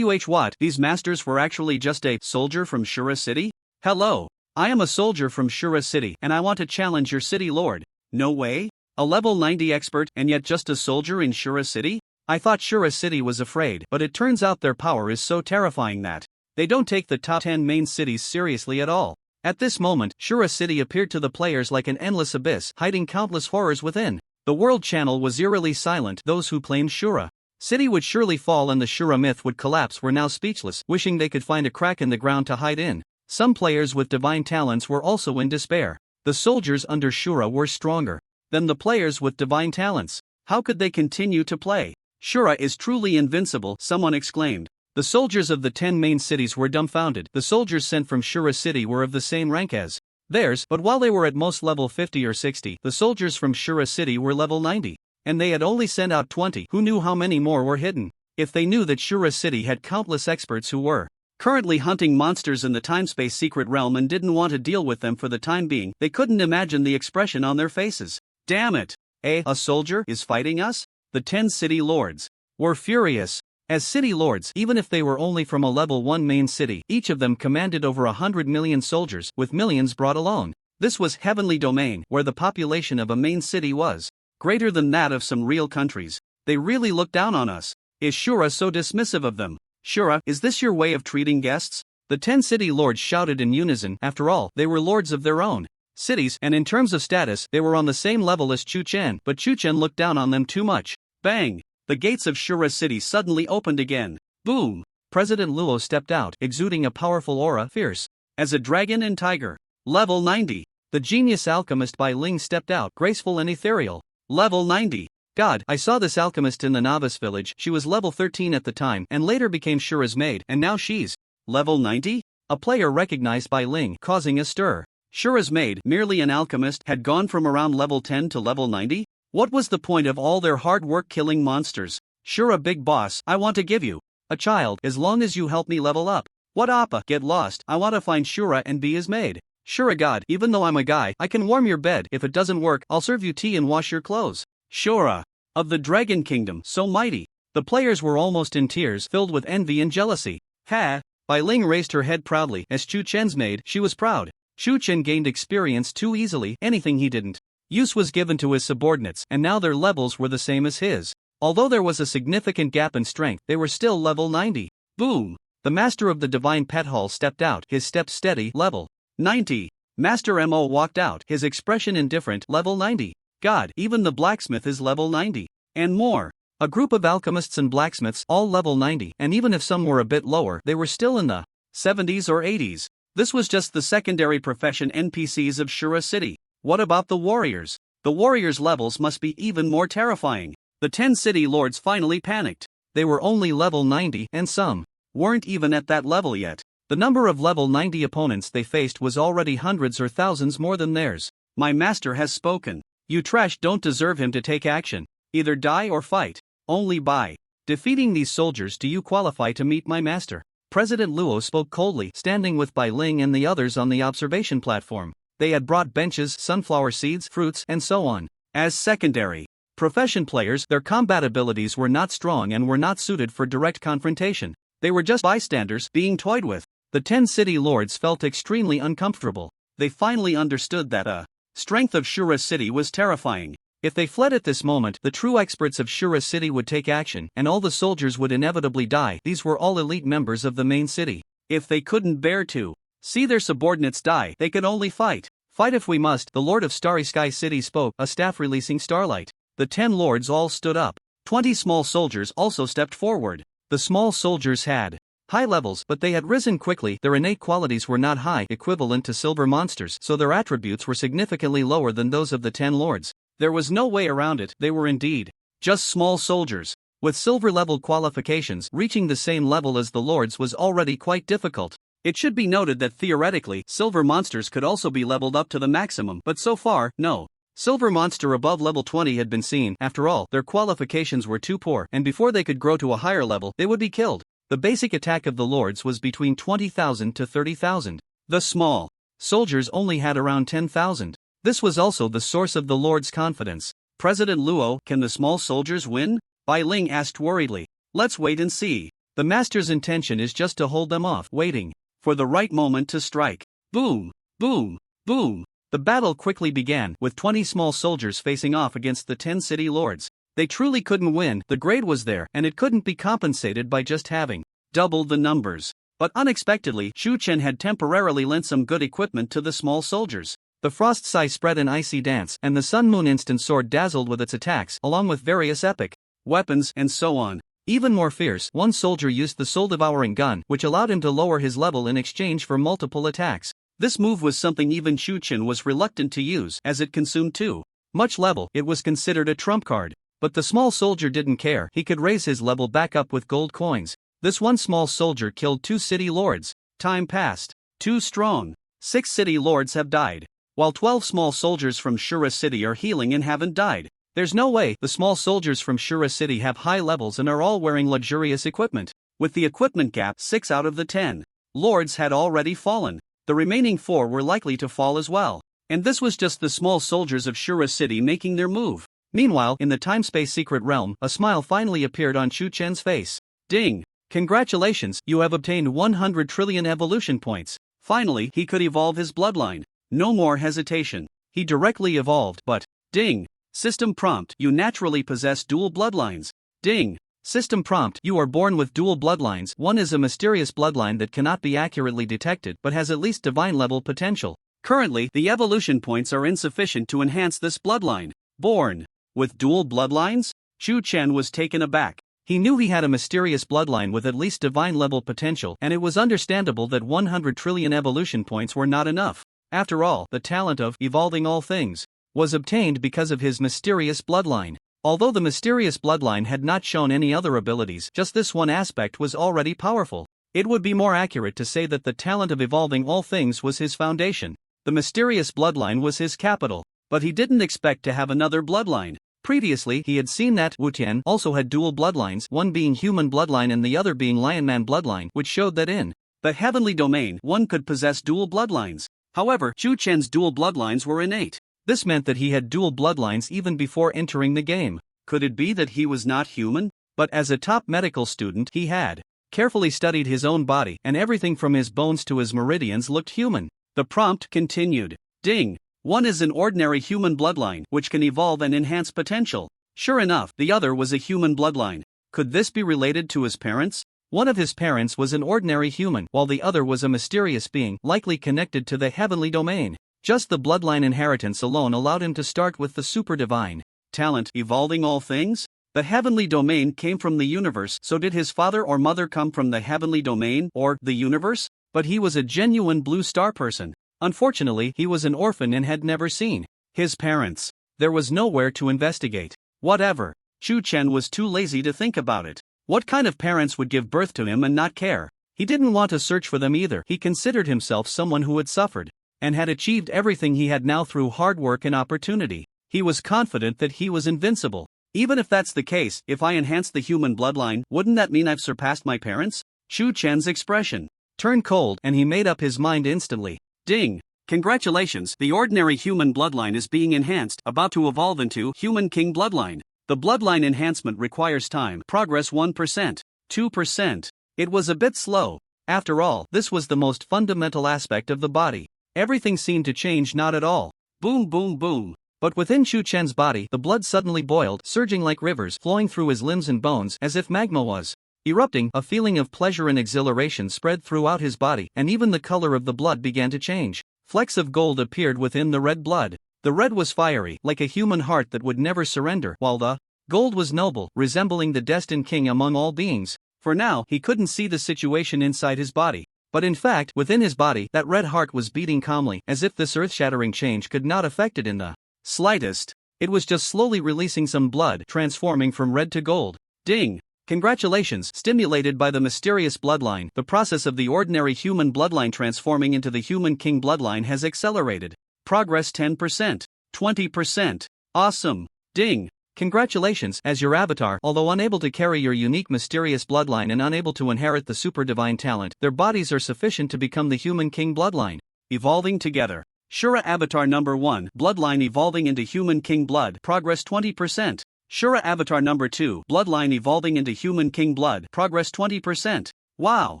What? These masters were actually just a soldier from Shura City? Hello. I am a soldier from Shura City and I want to challenge your City Lord. No way? A level 90 expert and yet just a soldier in Shura City? I thought Shura City was afraid, but it turns out their power is so terrifying that they don't take the top 10 main cities seriously at all. At this moment, Shura City appeared to the players like an endless abyss, hiding countless horrors within. The World Channel was eerily silent. Those who claimed Shura City would surely fall and the Shura myth would collapse were now speechless, wishing they could find a crack in the ground to hide in. Some players with divine talents were also in despair. The soldiers under Shura were stronger than the players with divine talents. How could they continue to play? Shura is truly invincible, someone exclaimed. The soldiers of the 10 main cities were dumbfounded. The soldiers sent from Shura City were of the same rank as theirs, but while they were at most level 50 or 60, the soldiers from Shura City were level 90. And they had only sent out 20. Who knew how many more were hidden? If they knew that Shura City had countless experts who were currently hunting monsters in the timespace secret realm and didn't want to deal with them for the time being, they couldn't imagine the expression on their faces. Damn it! A soldier is fighting us? The 10 city lords were furious. As city lords, even if they were only from a level 1 main city, each of them commanded over 100 million soldiers, with millions brought alone. This was heavenly domain, where the population of a main city was greater than that of some real countries. They really look down on us. Is Shura so dismissive of them? Shura, is this your way of treating guests? The 10 city lords shouted in unison. After all, they were lords of their own cities, and in terms of status, they were on the same level as Chu Chen, but Chu Chen looked down on them too much. Bang! The gates of Shura City suddenly opened again. Boom! President Luo stepped out, exuding a powerful aura, fierce as a dragon and tiger. Level 90. The genius alchemist Bai Ling stepped out, graceful and ethereal. Level 90. God, I saw this alchemist in the novice village. She was level 13 at the time, and later became Shura's maid, and now she's level 90? A player recognized Bai Ling, causing a stir. Shura's maid, merely an alchemist, had gone from around level 10 to level 90? What was the point of all their hard work killing monsters? Shura big boss, I want to give you a child, as long as you help me level up. What appa? Get lost, I want to find Shura and be his maid. Shura god, even though I'm a guy, I can warm your bed. If it doesn't work, I'll serve you tea and wash your clothes. Shura of the Dragon Kingdom, so mighty. The players were almost in tears, filled with envy and jealousy. Ha! Bai Ling raised her head proudly. As Chu Chen's maid, she was proud. Chu Chen gained experience too easily. Anything he didn't use was given to his subordinates, and now their levels were the same as his. Although there was a significant gap in strength, they were still level 90. Boom! The master of the Divine Pet Hall stepped out, his steps steady, level 90. Master Mo walked out, his expression indifferent, level 90. God, even the blacksmith is level 90. And more. A group of alchemists and blacksmiths, all level 90, and even if some were a bit lower, they were still in the 70s or 80s. This was just the secondary profession NPCs of Shura City. What about the warriors? The warriors' levels must be even more terrifying. The 10 city lords finally panicked. They were only level 90, and some weren't even at that level yet. The number of level 90 opponents they faced was already hundreds or thousands more than theirs. My master has spoken. You trash don't deserve him to take action. Either die or fight. Only by defeating these soldiers do you qualify to meet my master. President Luo spoke coldly, standing with Bai Ling and the others on the observation platform. They had brought benches, sunflower seeds, fruits, and so on. As secondary profession players, their combat abilities were not strong and were not suited for direct confrontation. They were just bystanders, being toyed with. The 10 city lords felt extremely uncomfortable. They finally understood that strength of Shura City was terrifying. If they fled at this moment, the true experts of Shura City would take action, and all the soldiers would inevitably die. These were all elite members of the main city. If they couldn't bear to see their subordinates die, they could only fight. Fight if we must, the Lord of Starry Sky City spoke, a staff releasing starlight. The 10 lords all stood up. 20 small soldiers also stepped forward. The small soldiers had high levels, but they had risen quickly. Their innate qualities were not high, equivalent to silver monsters, so their attributes were significantly lower than those of the 10 lords. There was no way around it, they were indeed just small soldiers. With silver-level qualifications, reaching the same level as the lords was already quite difficult. It should be noted that theoretically, silver monsters could also be leveled up to the maximum, but so far, no silver monster above level 20 had been seen. After all, their qualifications were too poor, and before they could grow to a higher level, they would be killed. The basic attack of the lords was between 20,000 to 30,000. The small soldiers only had around 10,000. This was also the source of the lord's confidence. President Luo, can the small soldiers win? Bai Ling asked worriedly. Let's wait and see. The master's intention is just to hold them off, waiting for the right moment to strike. Boom! Boom! Boom! The battle quickly began, with 20 small soldiers facing off against the 10 city lords. They truly couldn't win, the grade was there and it couldn't be compensated by just having doubled the numbers. But unexpectedly, Shu Chen had temporarily lent some good equipment to the small soldiers. The frost sai spread an icy dance, and the Sun Moon instant sword dazzled with its attacks, along with various epic weapons and so on. Even more fierce, one soldier used the soul-devouring gun, which allowed him to lower his level in exchange for multiple attacks. This move was something even Shu Chen was reluctant to use, as it consumed too much level. It was considered a trump card. But the small soldier didn't care, he could raise his level back up with gold coins. This one small soldier killed 2 city lords. Time passed. Too strong. 6 city lords have died, while 12 small soldiers from Shura City are healing and haven't died. There's no way. The small soldiers from Shura City have high levels and are all wearing luxurious equipment. With the equipment gap, 6 out of the 10 lords had already fallen. The remaining 4 were likely to fall as well. And this was just the small soldiers of Shura City making their move. Meanwhile, in the time-space secret realm, a smile finally appeared on Shu Chen's face. Ding! Congratulations, you have obtained 100 trillion evolution points. Finally, he could evolve his bloodline. No more hesitation. He directly evolved, but, ding! System prompt, you naturally possess dual bloodlines. Ding! System prompt, you are born with dual bloodlines. One is a mysterious bloodline that cannot be accurately detected but has at least divine level potential. Currently, the evolution points are insufficient to enhance this bloodline. Born with dual bloodlines? Shu Chen was taken aback. He knew he had a mysterious bloodline with at least divine level potential, and it was understandable that 100 trillion evolution points were not enough. After all, the talent of evolving all things was obtained because of his mysterious bloodline. Although the mysterious bloodline had not shown any other abilities, just this one aspect was already powerful. It would be more accurate to say that the talent of evolving all things was his foundation. The mysterious bloodline was his capital. But he didn't expect to have another bloodline. Previously, he had seen that Wu Tian also had dual bloodlines, one being human bloodline and the other being Lionman bloodline, which showed that in the heavenly domain, one could possess dual bloodlines. However, Shu Chen's dual bloodlines were innate. This meant that he had dual bloodlines even before entering the game. Could it be that he was not human? But as a top medical student, he had carefully studied his own body, and everything from his bones to his meridians looked human. The prompt continued. Ding! One is an ordinary human bloodline, which can evolve and enhance potential. Sure enough, the other was a human bloodline. Could this be related to his parents? One of his parents was an ordinary human, while the other was a mysterious being, likely connected to the heavenly domain. Just the bloodline inheritance alone allowed him to start with the super divine talent, evolving all things? The heavenly domain came from the universe, so did his father or mother come from the heavenly domain, or the universe? But he was a genuine blue star person. Unfortunately, he was an orphan and had never seen his parents. There was nowhere to investigate. Whatever. Shu Chen was too lazy to think about it. What kind of parents would give birth to him and not care? He didn't want to search for them either. He considered himself someone who had suffered and had achieved everything he had now through hard work and opportunity. He was confident that he was invincible. Even if that's the case, if I enhance the human bloodline, wouldn't that mean I've surpassed my parents? Shu Chen's expression turned cold, and he made up his mind instantly. Ding! Congratulations, the ordinary human bloodline is being enhanced, about to evolve into human king bloodline. The bloodline enhancement requires time. Progress 1%, 2%. It was a bit slow. After all, this was the most fundamental aspect of the body. Everything seemed to change not at all. Boom boom boom. But within Shu Chen's body, the blood suddenly boiled, surging like rivers, flowing through his limbs and bones, as if magma was erupting. A feeling of pleasure and exhilaration spread throughout his body, and even the color of the blood began to change. Flecks of gold appeared within the red blood. The red was fiery, like a human heart that would never surrender, while the gold was noble, resembling the destined king among all beings. For now, he couldn't see the situation inside his body. But in fact, within his body, that red heart was beating calmly, as if this earth-shattering change could not affect it in the slightest. It was just slowly releasing some blood, transforming from red to gold. Ding! Congratulations! Stimulated by the mysterious bloodline, the process of the ordinary human bloodline transforming into the human king bloodline has accelerated. Progress 10%, 20%. Awesome! Ding! Congratulations, as your avatar, although unable to carry your unique mysterious bloodline and unable to inherit the super divine talent, their bodies are sufficient to become the human king bloodline. Evolving together. Shura Avatar number 1, bloodline evolving into human king blood, progress 20%. Shura Avatar number 2, bloodline evolving into human king blood, progress 20%. Wow!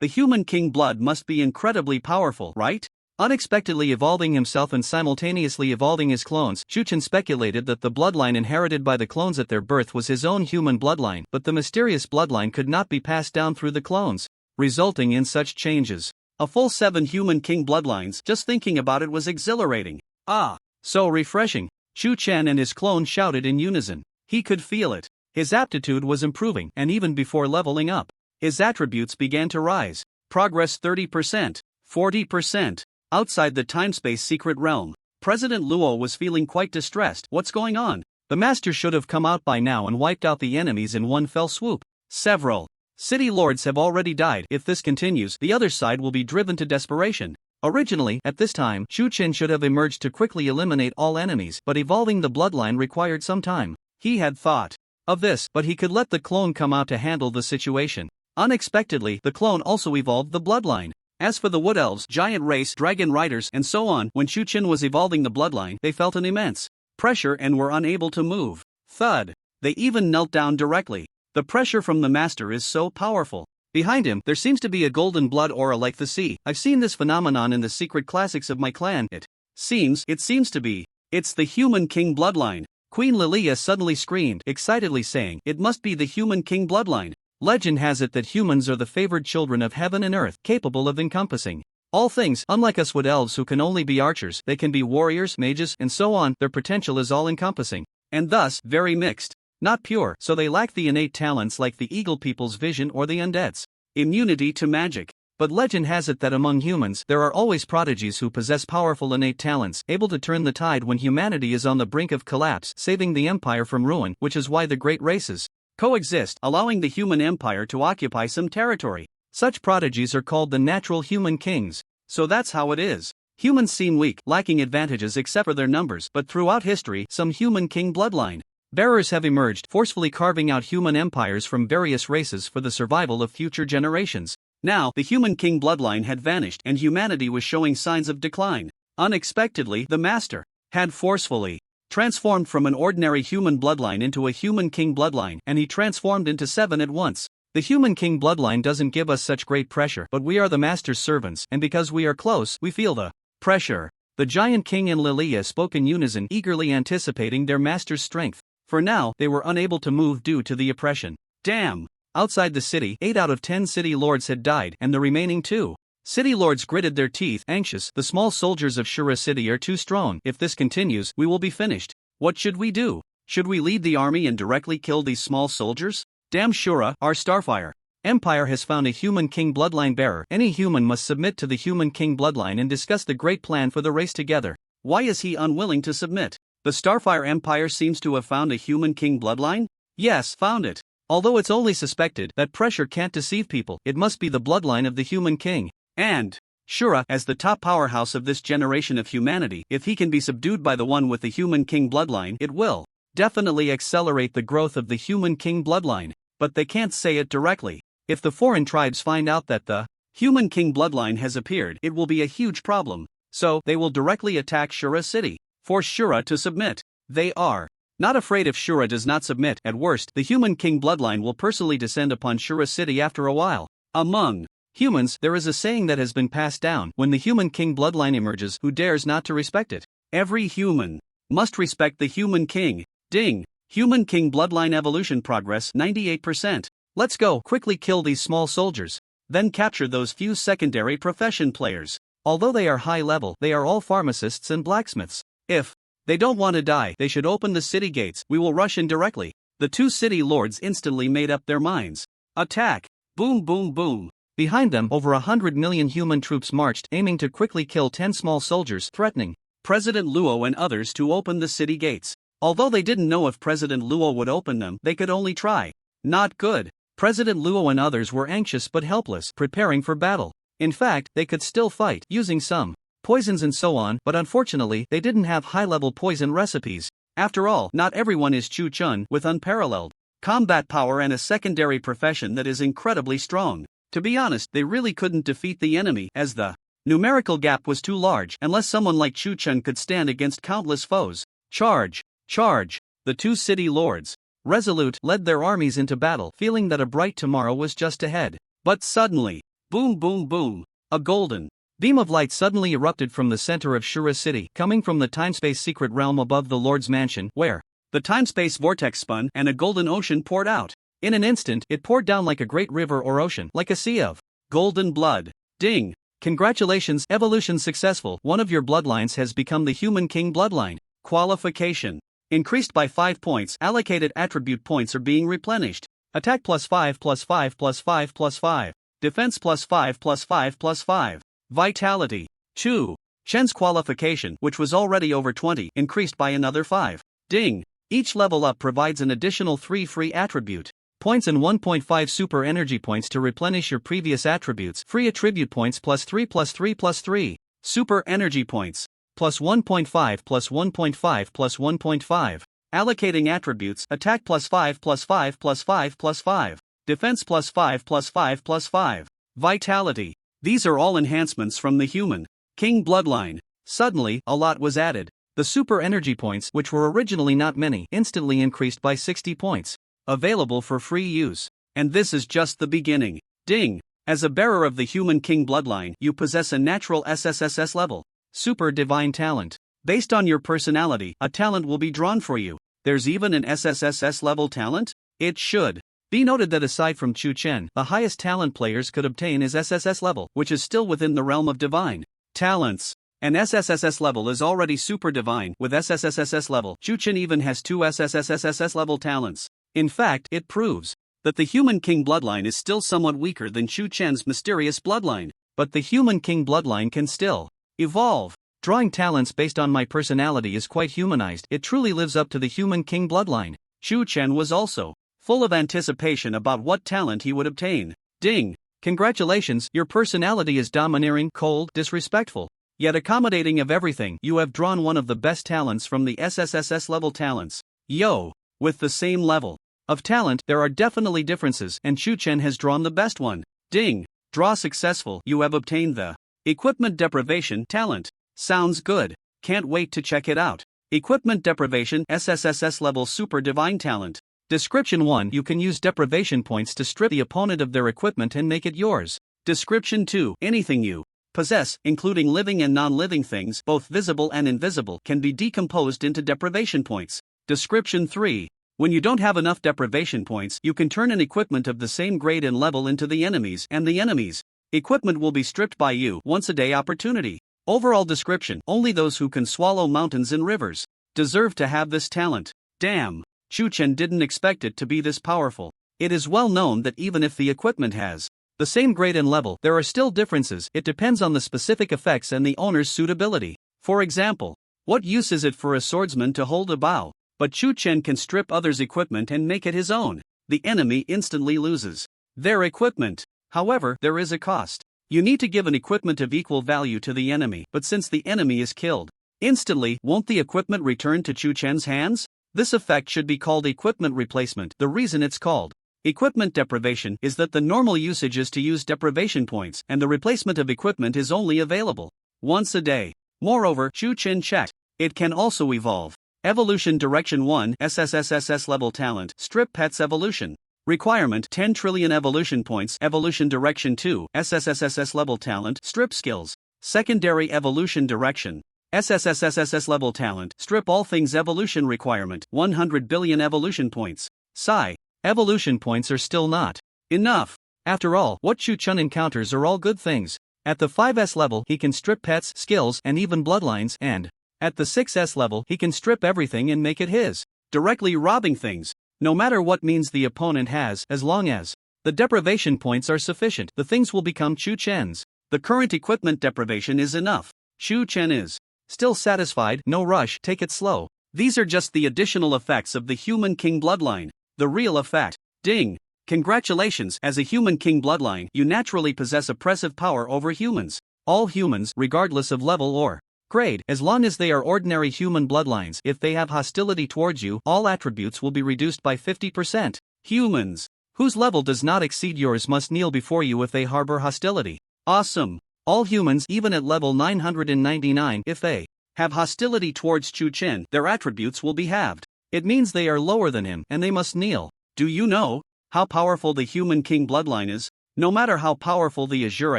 The human king blood must be incredibly powerful, right? Unexpectedly evolving himself and simultaneously evolving his clones, Chuchen speculated that the bloodline inherited by the clones at their birth was his own human bloodline, but the mysterious bloodline could not be passed down through the clones, resulting in such changes. A full 7 human king bloodlines, just thinking about it was exhilarating. Ah, so refreshing. Chu Chen and his clone shouted in unison. He could feel it. His aptitude was improving, and even before leveling up, his attributes began to rise. Progress 30%, 40%. Outside the time-space secret realm, President Luo was feeling quite distressed. What's going on? The master should have come out by now and wiped out the enemies in one fell swoop. Several city lords have already died. If this continues, the other side will be driven to desperation. Originally, at this time, Chu Chen should have emerged to quickly eliminate all enemies, but evolving the bloodline required some time. He had thought of this, but he could let the clone come out to handle the situation. Unexpectedly, the clone also evolved the bloodline. As for the Wood Elves, giant race, dragon riders, and so on, when Chu Chen was evolving the bloodline, they felt an immense pressure and were unable to move. Thud. They even knelt down directly. The pressure from the master is so powerful. Behind him, there seems to be a golden blood aura like the sea. I've seen this phenomenon in the secret classics of my clan. It seems to be. It's the human king bloodline. Queen Lilia suddenly screamed, excitedly saying, it must be the human king bloodline. Legend has it that humans are the favored children of heaven and earth, capable of encompassing all things. Unlike us wood elves who can only be archers, they can be warriors, mages, and so on. Their potential is all-encompassing, and thus, very mixed. Not pure, so they lack the innate talents like the eagle people's vision or the undead's immunity to magic. But legend has it that among humans, there are always prodigies who possess powerful innate talents, able to turn the tide when humanity is on the brink of collapse, saving the empire from ruin, which is why the great races coexist, allowing the human empire to occupy some territory. Such prodigies are called the natural human kings. So that's how it is. Humans seem weak, lacking advantages except for their numbers, but throughout history, some human king bloodline bearers have emerged, forcefully carving out human empires from various races for the survival of future generations. Now, the human king bloodline had vanished, and humanity was showing signs of decline. Unexpectedly, the master had forcefully transformed from an ordinary human bloodline into a human king bloodline, and he transformed into 7 at once. The human king bloodline doesn't give us such great pressure, but we are the master's servants, and because we are close, we feel the pressure. The giant king and Lilia spoke in unison, eagerly anticipating their master's strength. For now, they were unable to move due to the oppression. Damn! Outside the city, 8 out of 10 city lords had died, and the remaining 2 city lords gritted their teeth, anxious. The small soldiers of Shura City are too strong. If this continues, we will be finished. What should we do? Should we lead the army and directly kill these small soldiers? Damn Shura, our Starfire Empire has found a human king bloodline bearer. Any human must submit to the human king bloodline and discuss the great plan for the race together. Why is he unwilling to submit? The Starfire Empire seems to have found a human king bloodline? Yes, found it. Although it's only suspected, that pressure can't deceive people. It must be the bloodline of the human king. And Shura, as the top powerhouse of this generation of humanity, if he can be subdued by the one with the human king bloodline, it will definitely accelerate the growth of the human king bloodline. But they can't say it directly. If the foreign tribes find out that the human king bloodline has appeared, it will be a huge problem. So, they will directly attack Shura City, force Shura to submit. They are not afraid if Shura does not submit. At worst, the human king bloodline will personally descend upon Shura City after a while. Among humans, there is a saying that has been passed down: when the human king bloodline emerges, who dares not to respect it? Every human must respect the human king. Ding! Human king bloodline evolution progress 98%. Let's go, quickly kill these small soldiers. Then capture those few secondary profession players. Although they are high level, they are all pharmacists and blacksmiths. If they don't want to die, they should open the city gates. We will rush in directly. The 2 city lords instantly made up their minds. Attack! Boom boom boom. Behind them, over 100 million human troops marched, aiming to quickly kill 10 small soldiers, threatening President Luo and others to open the city gates. Although they didn't know if President Luo would open them, they could only try. Not good. President Luo and others were anxious but helpless, preparing for battle. In fact, they could still fight, using some poisons and so on, but unfortunately, they didn't have high-level poison recipes. After all, not everyone is Chu Chun, with unparalleled combat power and a secondary profession that is incredibly strong. To be honest, they really couldn't defeat the enemy, as the numerical gap was too large, unless someone like Chu Chun could stand against countless foes. Charge! Charge! The 2 city lords, resolute, led their armies into battle, feeling that a bright tomorrow was just ahead. But suddenly, boom boom boom, a golden Beam of light suddenly erupted from the center of Shura's city, coming from the time-space secret realm above the Lord's mansion, where the time-space vortex spun and a golden ocean poured out. In an instant, it poured down like a great river or ocean, like a sea of golden blood. Ding! Congratulations, evolution successful. One of your bloodlines has become the Human King bloodline. Qualification increased by 5 points. Allocated attribute points are being replenished. Attack +5 +5 +5 +5. Defense +5 +5 +5. Vitality. Chu Chen's qualification, which was already over 20, increased by another 5. Ding! Each level up provides an additional 3 free attribute points and 1.5 super energy points to replenish your previous attributes. Free attribute points +3 +3 +3. Super energy points +1.5 +1.5 +1.5. Allocating attributes: attack +5 +5 +5 +5. Defense +5 +5 +5. Vitality. These are all enhancements from the Human King bloodline. Suddenly, a lot was added. The super energy points, which were originally not many, instantly increased by 60 points. Available for free use. And this is just the beginning. Ding! As a bearer of the Human King bloodline, you possess a natural SSSS level Super Divine Talent. Based on your personality, a talent will be drawn for you. There's even an SSSS level talent? It should be noted that aside from Chu Chen, the highest talent players could obtain is SSS level, which is still within the realm of divine talents. An SSSS level is already super divine. With SSSSS level, Chu Chen even has 2 SSSSSS level talents. In fact, it proves that the Human King bloodline is still somewhat weaker than Chu Chen's mysterious bloodline. But the Human King bloodline can still evolve. Drawing talents based on my personality is quite humanized. It truly lives up to the Human King bloodline. Chu Chen was also full of anticipation about what talent he would obtain. Ding! Congratulations, your personality is domineering, cold, disrespectful, yet accommodating of everything. You have drawn one of the best talents from the SSSS level talents. Yo! With the same level of talent, there are definitely differences, and Chu Chen has drawn the best one. Ding! Draw successful. You have obtained the Equipment Deprivation talent. Sounds good. Can't wait to check it out. Equipment Deprivation SSSS level Super Divine Talent. Description 1. You can use deprivation points to strip the opponent of their equipment and make it yours. Description 2. Anything you possess, including living and non-living things, both visible and invisible, can be decomposed into deprivation points. Description 3. When you don't have enough deprivation points, you can turn an equipment of the same grade and level into the enemies, and the enemies' equipment will be stripped by you. Once a day opportunity. Overall description: only those who can swallow mountains and rivers deserve to have this talent. Damn, Chu Chen didn't expect it to be this powerful. It is well known that even if the equipment has the same grade and level, there are still differences. It depends on the specific effects and the owner's suitability. For example, what use is it for a swordsman to hold a bow? But Chu Chen can strip others' equipment and make it his own. The enemy instantly loses their equipment. However, there is a cost. You need to give an equipment of equal value to the enemy, but since the enemy is killed instantly, won't the equipment return to Chu Chen's hands? This effect should be called equipment replacement. The reason it's called equipment deprivation is that the normal usage is to use deprivation points, and the replacement of equipment is only available once a day. Moreover, Chu Chen checked. It can also evolve. Evolution Direction 1 SSSSS level talent Strip Pets Evolution. Requirement 10 trillion evolution points. Evolution Direction 2 SSSSS level talent Strip Skills. Secondary Evolution Direction SSSSSS level talent Strip All Things Evolution. Requirement 100 billion evolution points. Sigh. Evolution points are still not enough. After all, what Chu Chen encounters are all good things. At the 5S level, he can strip pets, skills, and even bloodlines, and at the 6S level, he can strip everything and make it his, directly robbing things. No matter what means the opponent has, as long as the deprivation points are sufficient, the things will become Chu Chen's. The current equipment deprivation is enough. Chu Chen is still satisfied. No rush, take it slow. These are just the additional effects of the Human King bloodline. The real effect. Ding! Congratulations, as a Human King bloodline, you naturally possess oppressive power over humans. All humans, regardless of level or grade, as long as they are ordinary human bloodlines, if they have hostility towards you, all attributes will be reduced by 50%. Humans whose level does not exceed yours must kneel before you if they harbor hostility. Awesome. All humans, even at level 999, if they have hostility towards Chu Chen, their attributes will be halved. It means they are lower than him, and they must kneel. Do you know how powerful the Human King bloodline is? No matter how powerful the Azure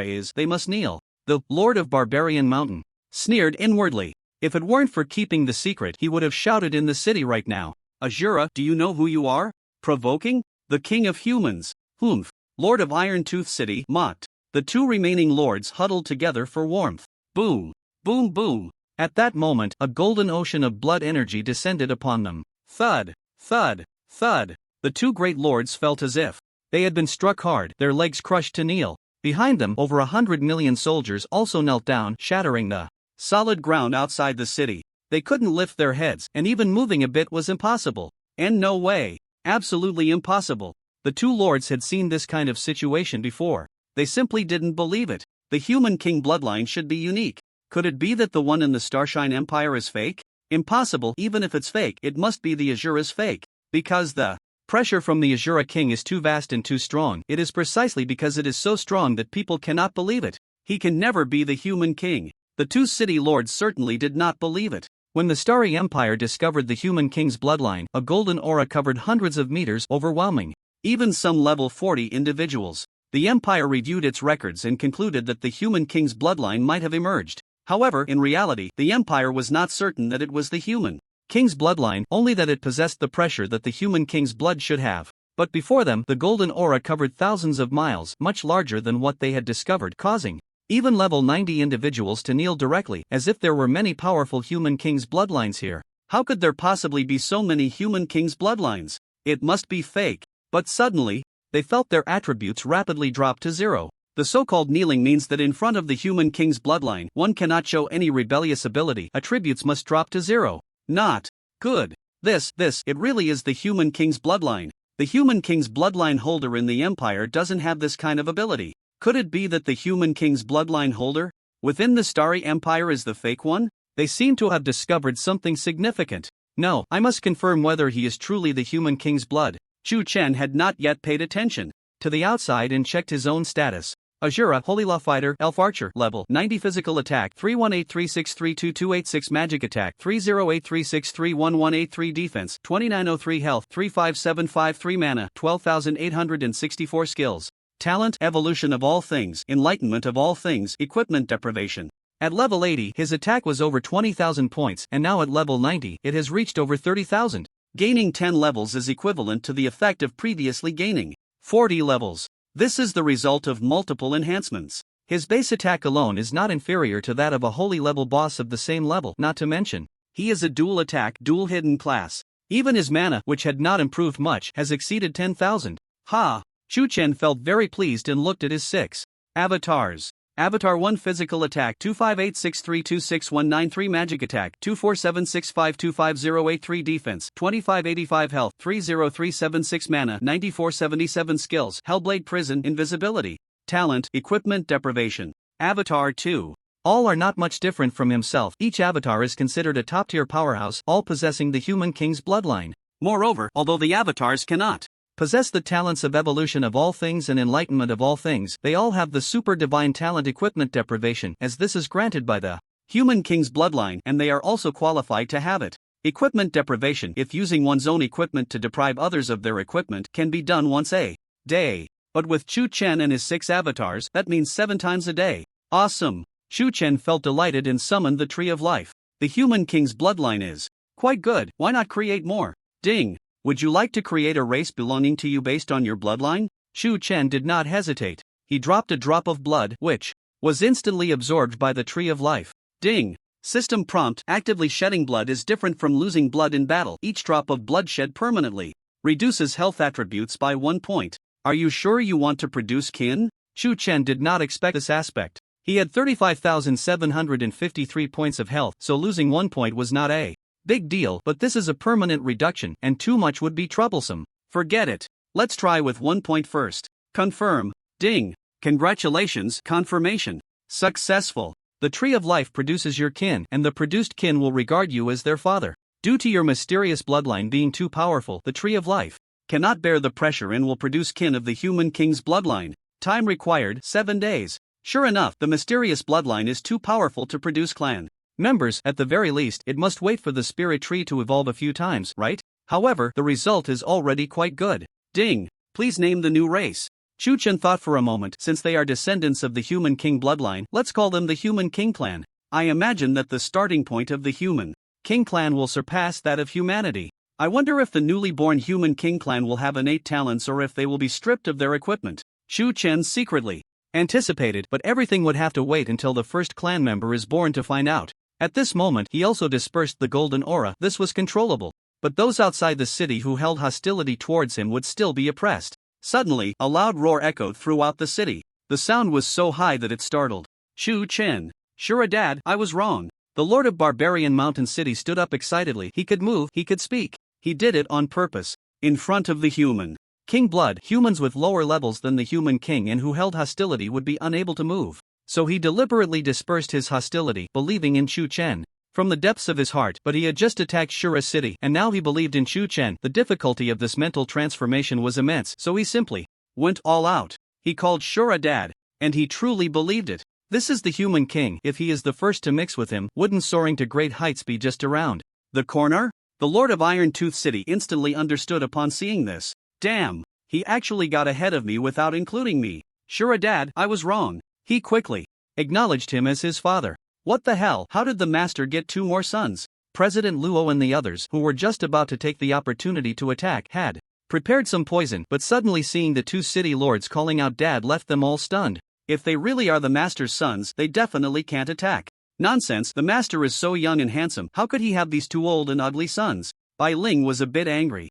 is, they must kneel. The Lord of Barbarian Mountain sneered inwardly. If it weren't for keeping the secret, he would have shouted in the city right now. Azura, do you know who you are? Provoking? The king of humans. Humph. Lord of Iron Tooth City mocked. The two remaining lords huddled together for warmth. Boom. Boom boom. At that moment, a golden ocean of blood energy descended upon them. Thud. Thud. Thud. The two great lords felt as if they had been struck hard, their legs crushed to kneel. Behind them, over 100 million soldiers also knelt down, shattering the solid ground outside the city. They couldn't lift their heads, and even moving a bit was impossible. And no way. Absolutely impossible. The two lords had seen this kind of situation before. They simply didn't believe it. The human king bloodline should be unique. Could it be that the one in the Starshine Empire is fake? Impossible. Even if it's fake, it must be the Azura's fake. Because the pressure from the Azura king is too vast and too strong. It is precisely because it is so strong that people cannot believe it. He can never be the human king. The two city lords certainly did not believe it. When the Starry Empire discovered the human king's bloodline, a golden aura covered hundreds of meters, overwhelming even some level 40 individuals. The empire reviewed its records and concluded that the human king's bloodline might have emerged. However, in reality, the empire was not certain that it was the human king's bloodline, only that it possessed the pressure that the human king's blood should have. But before them, the golden aura covered thousands of miles, much larger than what they had discovered, causing even level 90 individuals to kneel directly, as if there were many powerful human king's bloodlines here. How could there possibly be so many human king's bloodlines? It must be fake. But suddenly, they felt their attributes rapidly drop to zero. The so-called kneeling means that in front of the human king's bloodline, one cannot show any rebellious ability. Attributes must drop to zero. Not good. It really is the human king's bloodline. The human king's bloodline holder in the empire doesn't have this kind of ability. Could it be that the human king's bloodline holder within the Starry Empire is the fake one? They seem to have discovered something significant. No, I must confirm whether he is truly the human king's blood. Chu Chen had not yet paid attention to the outside and checked his own status. Azura, Holy Law Fighter, Elf Archer, level 90 physical attack 31836322286 magic attack 30836311183 defense 2903 health 35753 mana 12864 skills. Talent, evolution of all things, enlightenment of all things, equipment deprivation. At level 80, his attack was over 20,000 points, and now at level 90, it has reached over 30,000. Gaining 10 levels is equivalent to the effect of previously gaining 40 levels. This is the result of multiple enhancements. His base attack alone is not inferior to that of a holy level boss of the same level, not to mention, he is a dual attack, dual hidden class. Even his mana, which had not improved much, has exceeded 10,000. Ha! Chu Chen felt very pleased and looked at his 6 avatars. Avatar 1 physical attack 258632619 magic attack 24765258083 defense 2585 health 30376 mana 9477 skills. Hellblade prison invisibility. Talent, equipment deprivation. Avatar 2. All are not much different from himself. Each avatar is considered a top-tier powerhouse, all possessing the human king's bloodline. Moreover, although the avatars cannot possess the talents of evolution of all things and enlightenment of all things, they all have the super divine talent equipment deprivation, as this is granted by the human king's bloodline, and they are also qualified to have it. Equipment deprivation, if using one's own equipment to deprive others of their equipment, can be done once a day. But with Chu Chen and his 6 avatars, that means 7 times a day. Awesome! Chu Chen felt delighted and summoned the Tree of Life. The human king's bloodline is quite good, why not create more? Ding! Would you like to create a race belonging to you based on your bloodline? Chu Chen did not hesitate. He dropped a drop of blood, which was instantly absorbed by the Tree of Life. Ding! System prompt: actively shedding blood is different from losing blood in battle. Each drop of blood shed permanently reduces health attributes by 1 point. Are you sure you want to produce kin? Chu Chen did not expect this aspect. He had 35,753 points of health, so losing 1 point was not a big deal, but this is a permanent reduction, and too much would be troublesome. Forget it. Let's try with 1 point first. Confirm. Ding. Congratulations, confirmation. Successful. The Tree of Life produces your kin, and the produced kin will regard you as their father. Due to your mysterious bloodline being too powerful, the Tree of Life cannot bear the pressure and will produce kin of the human king's bloodline. Time required, 7 days. Sure enough, the mysterious bloodline is too powerful to produce clan members. At the very least, it must wait for the spirit tree to evolve a few times, right? However, the result is already quite good. Ding! Please name the new race. Shu Chen thought for a moment. Since they are descendants of the human king bloodline, let's call them the human king clan. I imagine that the starting point of the human king clan will surpass that of humanity. I wonder if the newly born human king clan will have innate talents or if they will be stripped of their equipment. Shu Chen secretly anticipated, but everything would have to wait until the first clan member is born to find out. At this moment, he also dispersed the golden aura. This was controllable, but those outside the city who held hostility towards him would still be oppressed. Suddenly, a loud roar echoed throughout the city. The sound was so high that it startled Shu Chen. "Sure, Dad, I was wrong." The Lord of Barbarian Mountain City stood up excitedly. He could move, he could speak. He did it on purpose. In front of the human king blood, humans with lower levels than the human king and who held hostility would be unable to move. So he deliberately dispersed his hostility, believing in Shu Chen from the depths of his heart. But he had just attacked Shura City, and now he believed in Shu Chen. The difficulty of this mental transformation was immense, so he simply went all out. He called Shura Dad, and he truly believed it. This is the human king. If he is the first to mix with him, wouldn't soaring to great heights be just around the corner? The Lord of Iron Tooth City instantly understood upon seeing this. Damn, he actually got ahead of me without including me. Shura Dad, I was wrong. He quickly acknowledged him as his father. What the hell? How did the master get 2 more sons? President Luo and the others, who were just about to take the opportunity to attack, had prepared some poison, but suddenly seeing the 2 city lords calling out Dad left them all stunned. If they really are the master's sons, they definitely can't attack. Nonsense, the master is so young and handsome, how could he have these 2 old and ugly sons? Bai Ling was a bit angry.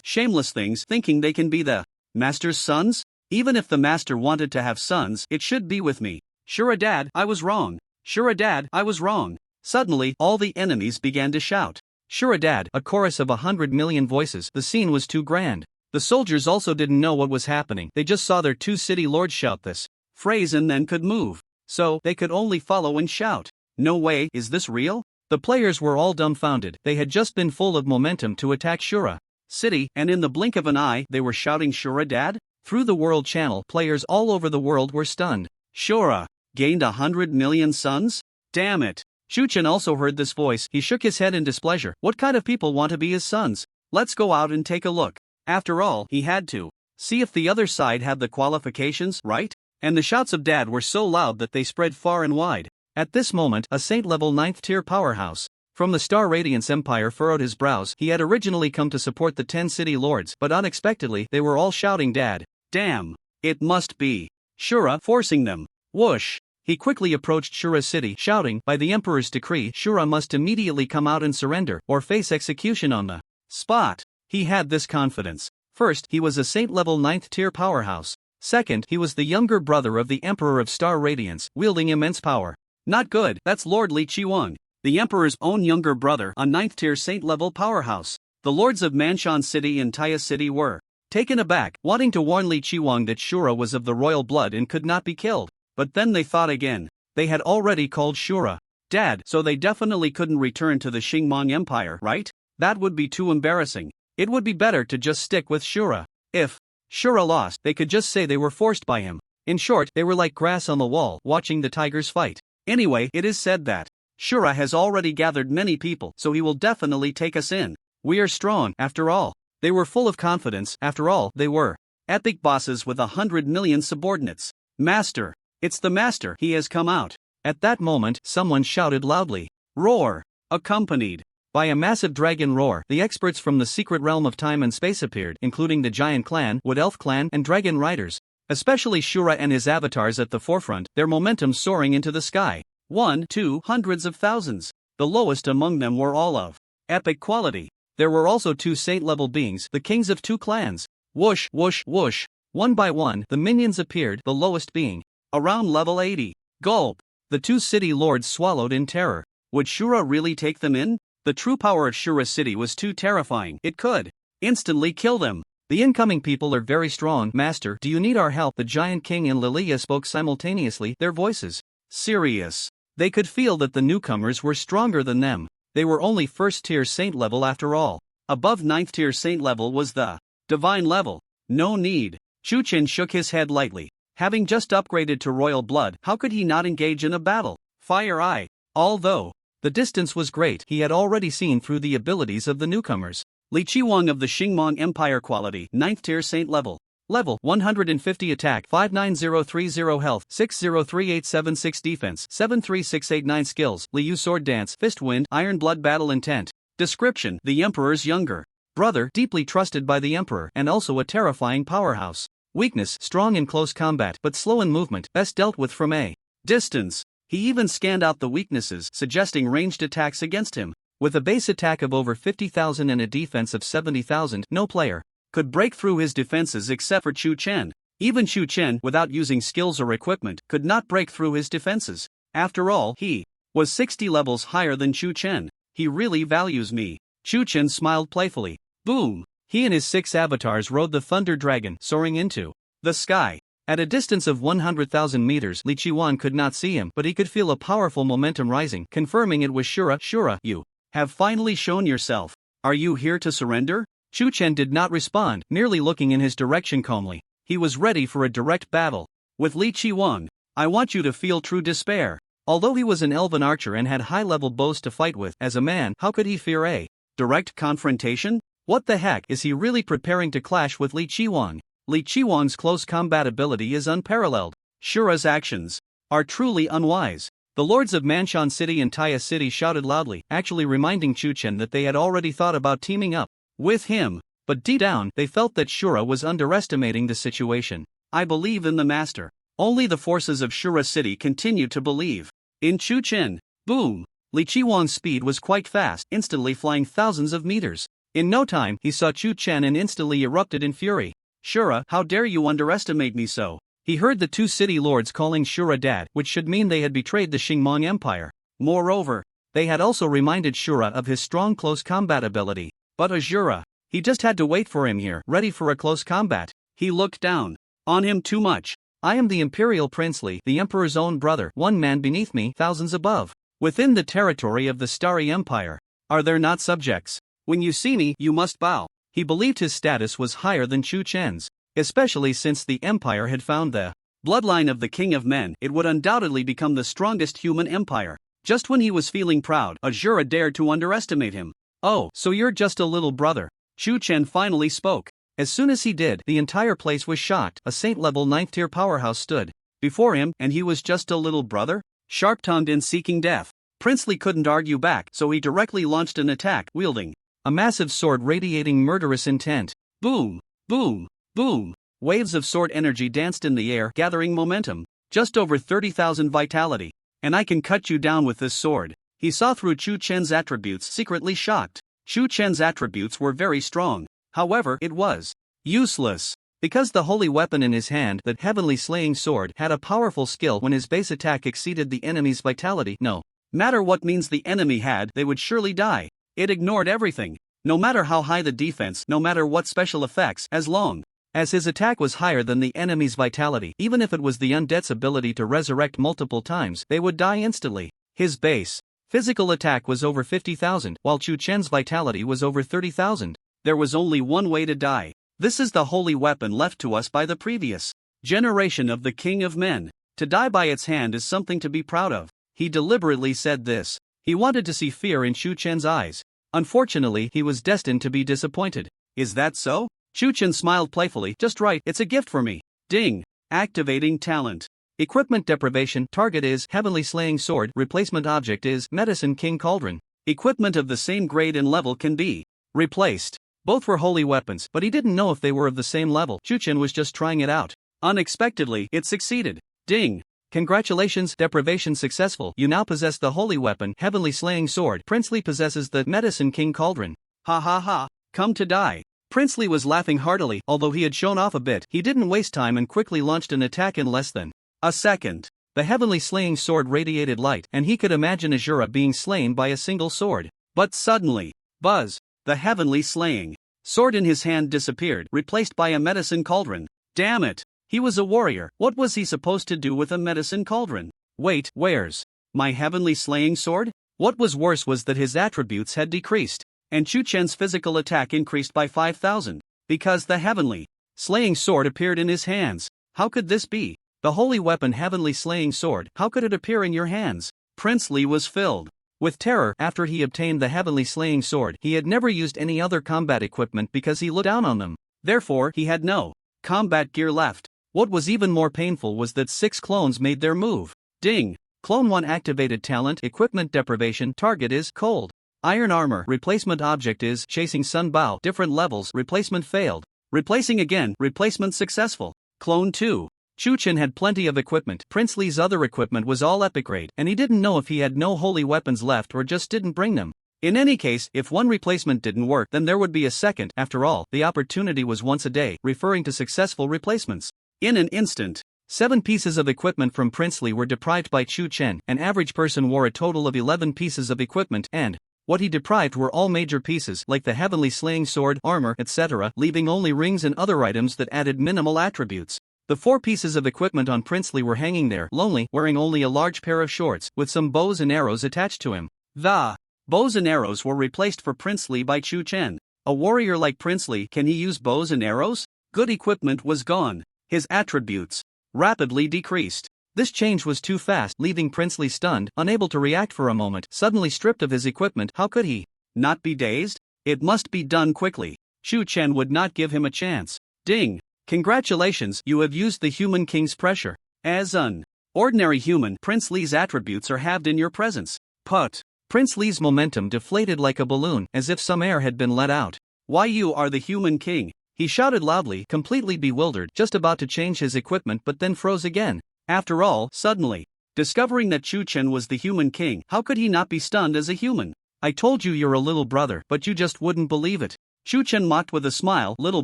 Shameless things, thinking they can be the master's sons? Even if the master wanted to have sons, it should be with me. Shura Dad, I was wrong. Shura Dad, I was wrong. Suddenly, all the enemies began to shout. Shura Dad, a chorus of 100 million voices. The scene was too grand. The soldiers also didn't know what was happening. They just saw their 2 city lords shout this phrase and then could move. So, they could only follow and shout. No way, is this real? The players were all dumbfounded. They had just been full of momentum to attack Shura City, and in the blink of an eye, they were shouting Shura Dad? Through the world channel, players all over the world were stunned. Shura gained 100 million sons? Damn it. Shu Chen also heard this voice. He shook his head in displeasure. What kind of people want to be his sons? Let's go out and take a look. After all, he had to see if the other side had the qualifications, right? And the shouts of Dad were so loud that they spread far and wide. At this moment, a Saint-level 9th tier powerhouse from the Star Radiance Empire furrowed his brows. He had originally come to support the 10 city lords, but unexpectedly, they were all shouting Dad. Damn. It must be Shura forcing them. Whoosh. He quickly approached Shura City, shouting, by the Emperor's decree, Shura must immediately come out and surrender, or face execution on the spot. He had this confidence. First, he was a Saint-level 9th tier powerhouse. Second, he was the younger brother of the Emperor of Star Radiance, wielding immense power. Not good, that's Lord Li Qiwang, the Emperor's own younger brother, a 9th tier Saint-level powerhouse. The lords of Manshan City and Taya City were taken aback, wanting to warn Li Qiwang that Shura was of the royal blood and could not be killed. But then they thought again. They had already called Shura Dad, so they definitely couldn't return to the Xingmong Empire, right? That would be too embarrassing. It would be better to just stick with Shura. If Shura lost, they could just say they were forced by him. In short, they were like grass on the wall, watching the tigers fight. Anyway, it is said that Shura has already gathered many people, so he will definitely take us in. We are strong, after all. They were full of confidence. After all, they were epic bosses with 100 million subordinates. Master. It's the master. He has come out. At that moment, someone shouted loudly. Roar. Accompanied by a massive dragon roar, the experts from the secret realm of time and space appeared, including the Giant Clan, Wood Elf Clan, and Dragon Riders. Especially Shura and his avatars at the forefront, their momentum soaring into the sky. 1, 2, hundreds of thousands. The lowest among them were all of epic quality. There were also 2 saint-level beings, the kings of 2 clans. Whoosh, whoosh, whoosh. One by one, the minions appeared, the lowest being around level 80. Gulp. The 2 city lords swallowed in terror. Would Shura really take them in? The true power of Shura City was too terrifying. It could instantly kill them. The incoming people are very strong. Master, do you need our help? The Giant King and Lilia spoke simultaneously, their voices serious. They could feel that the newcomers were stronger than them. They were only first-tier saint level after all. Above 9th-tier saint level was the divine level. No need. Shu Chen shook his head lightly. Having just upgraded to royal blood, how could he not engage in a battle? Fire Eye. Although the distance was great, he had already seen through the abilities of the newcomers. Li Qiwang of the Xingmong Empire quality, 9th tier saint level. Level 150 attack, 59030 health, 603876 defense, 73689 skills, Liu sword dance, fist wind, iron blood battle intent. Description: the Emperor's younger brother, deeply trusted by the Emperor and also a terrifying powerhouse. Weakness: strong in close combat but slow in movement, best dealt with from a distance. He even scanned out the weaknesses, suggesting ranged attacks against him. With a base attack of over 50,000 and a defense of 70,000, no player could break through his defenses except for Chu Chen. Even Chu Chen, without using skills or equipment, could not break through his defenses. After all, he was 60 levels higher than Chu Chen. He really values me. Chu Chen smiled playfully. Boom! He and his 6 avatars rode the Thunder Dragon, soaring into the sky. At a distance of 100,000 meters, Li Qiwan could not see him, but he could feel a powerful momentum rising, confirming it was Shura. Shura, you have finally shown yourself. Are you here to surrender? Chu Chen did not respond, merely looking in his direction calmly. He was ready for a direct battle with Li Qiwan. I want you to feel true despair. Although he was an elven archer and had high-level bows to fight with, as a man, how could he fear a direct confrontation? What the heck, is he really preparing to clash with Li Qiwan? Li Qiwan's close combat ability is unparalleled. Shura's actions are truly unwise. The lords of Manshan City and Taya City shouted loudly, actually reminding Chu Chen that they had already thought about teaming up with him. But deep down, they felt that Shura was underestimating the situation. I believe in the master. Only the forces of Shura City continued to believe in Chu Chen. Boom! Li Qiwan's speed was quite fast, instantly flying thousands of meters. In no time, he saw Chu Chen and instantly erupted in fury. Shura, how dare you underestimate me so? He heard the 2 city lords calling Shura dad, which should mean they had betrayed the Xingmong Empire. Moreover, they had also reminded Shura of his strong close combat ability. But Azura, he just had to wait for him here, ready for a close combat. He looked down on him too much. I am the Imperial Princely, the Emperor's own brother, one man beneath me, thousands above. Within the territory of the Starry Empire. Are there not subjects? When you see me, you must bow. He believed his status was higher than Chu Chen's, especially since the Empire had found the bloodline of the King of Men. It would undoubtedly become the strongest human empire. Just when he was feeling proud, Azura dared to underestimate him. Oh, so you're just a little brother. Chu Chen finally spoke. As soon as he did, the entire place was shocked. A saint-level 9th-tier powerhouse stood before him, and he was just a little brother? Sharp-tongued and seeking death. Princely couldn't argue back, so he directly launched an attack, wielding a massive sword radiating murderous intent. Boom! Boom! Boom! Waves of sword energy danced in the air, gathering momentum. Just over 30,000 vitality. And I can cut you down with this sword. He saw through Chu Chen's attributes, secretly shocked. Chu Chen's attributes were very strong. However, it was useless. Because the holy weapon in his hand, that heavenly slaying sword, had a powerful skill when his base attack exceeded the enemy's vitality. No matter what means the enemy had, they would surely die. It ignored everything. No matter how high the defense, no matter what special effects, as long as his attack was higher than the enemy's vitality, even if it was the undead's ability to resurrect multiple times, they would die instantly. His base physical attack was over 50,000, while Chu Chen's vitality was over 30,000. There was only one way to die. This is the holy weapon left to us by the previous generation of the King of Men. To die by its hand is something to be proud of. He deliberately said this. He wanted to see fear in Chu Chen's eyes. Unfortunately, he was destined to be disappointed. Is that so? Chu Chen smiled playfully. Just right, it's a gift for me. Ding! Activating talent. Equipment deprivation. Target is Heavenly Slaying Sword. Replacement object is Medicine King Cauldron. Equipment of the same grade and level can be replaced. Both were holy weapons, but he didn't know if they were of the same level. Chu Chen was just trying it out. Unexpectedly, it succeeded. Ding! Congratulations, deprivation successful. You now possess the holy weapon, Heavenly Slaying Sword. Princely possesses the Medicine King Cauldron. Ha ha ha, come to die. Princely was laughing heartily. Although he had shown off a bit, he didn't waste time and quickly launched an attack in less than a second. The Heavenly Slaying Sword radiated light, and he could imagine Azura being slain by a single sword. But suddenly, buzz! The Heavenly Slaying Sword in his hand disappeared, replaced by a Medicine Cauldron. Damn it! He was a warrior. What was he supposed to do with a Medicine Cauldron? Wait, where's my Heavenly Slaying Sword? What was worse was that his attributes had decreased, and Chu Chen's physical attack increased by 5,000. Because the Heavenly Slaying Sword appeared in his hands. How could this be? The holy weapon Heavenly Slaying Sword, how could it appear in your hands? Princely was filled with terror. After he obtained the Heavenly Slaying Sword, he had never used any other combat equipment because he looked down on them. Therefore, he had no combat gear left. What was even more painful was that 6 clones made their move. Ding! Clone 1 activated talent equipment deprivation target is cold. Iron armor replacement object is chasing Sun Bao different levels replacement failed. Replacing again replacement successful. Clone 2. Chu-Chin had plenty of equipment. Prince Lee's other equipment was all epic grade, and he didn't know if he had no holy weapons left or just didn't bring them. In any case, if one replacement didn't work, then there would be a second. After all, the opportunity was once a day, referring to successful replacements. In an instant, 7 pieces of equipment from Prince Lee were deprived by Chu-Chen. An average person wore a total of 11 pieces of equipment, and what he deprived were all major pieces like the heavenly slaying sword, armor, etc., leaving only rings and other items that added minimal attributes. The 4 pieces of equipment on Prince Lee were hanging there, lonely, wearing only a large pair of shorts, with some bows and arrows attached to him. The bows and arrows were replaced for Prince Lee by Chu-Chen. A warrior like Prince Lee, can he use bows and arrows? Good equipment was gone. His attributes rapidly decreased. This change was too fast, leaving Prince Lee stunned, unable to react for a moment. Suddenly stripped of his equipment, how could he not be dazed? It must be done quickly. Chu-Chen would not give him a chance. Ding! Congratulations, you have used the Human King's pressure. As an ordinary human, Prince Lee's attributes are halved in your presence. Put. Prince Lee's momentum deflated like a balloon, as if some air had been let out. Why, you are the Human King! He shouted loudly, completely bewildered, just about to change his equipment but then froze again. After all, suddenly, discovering that Chu-Chen was the Human King, how could he not be stunned as a human? I told you you're a little brother, but you just wouldn't believe it. Chu-Chen mocked with a smile. Little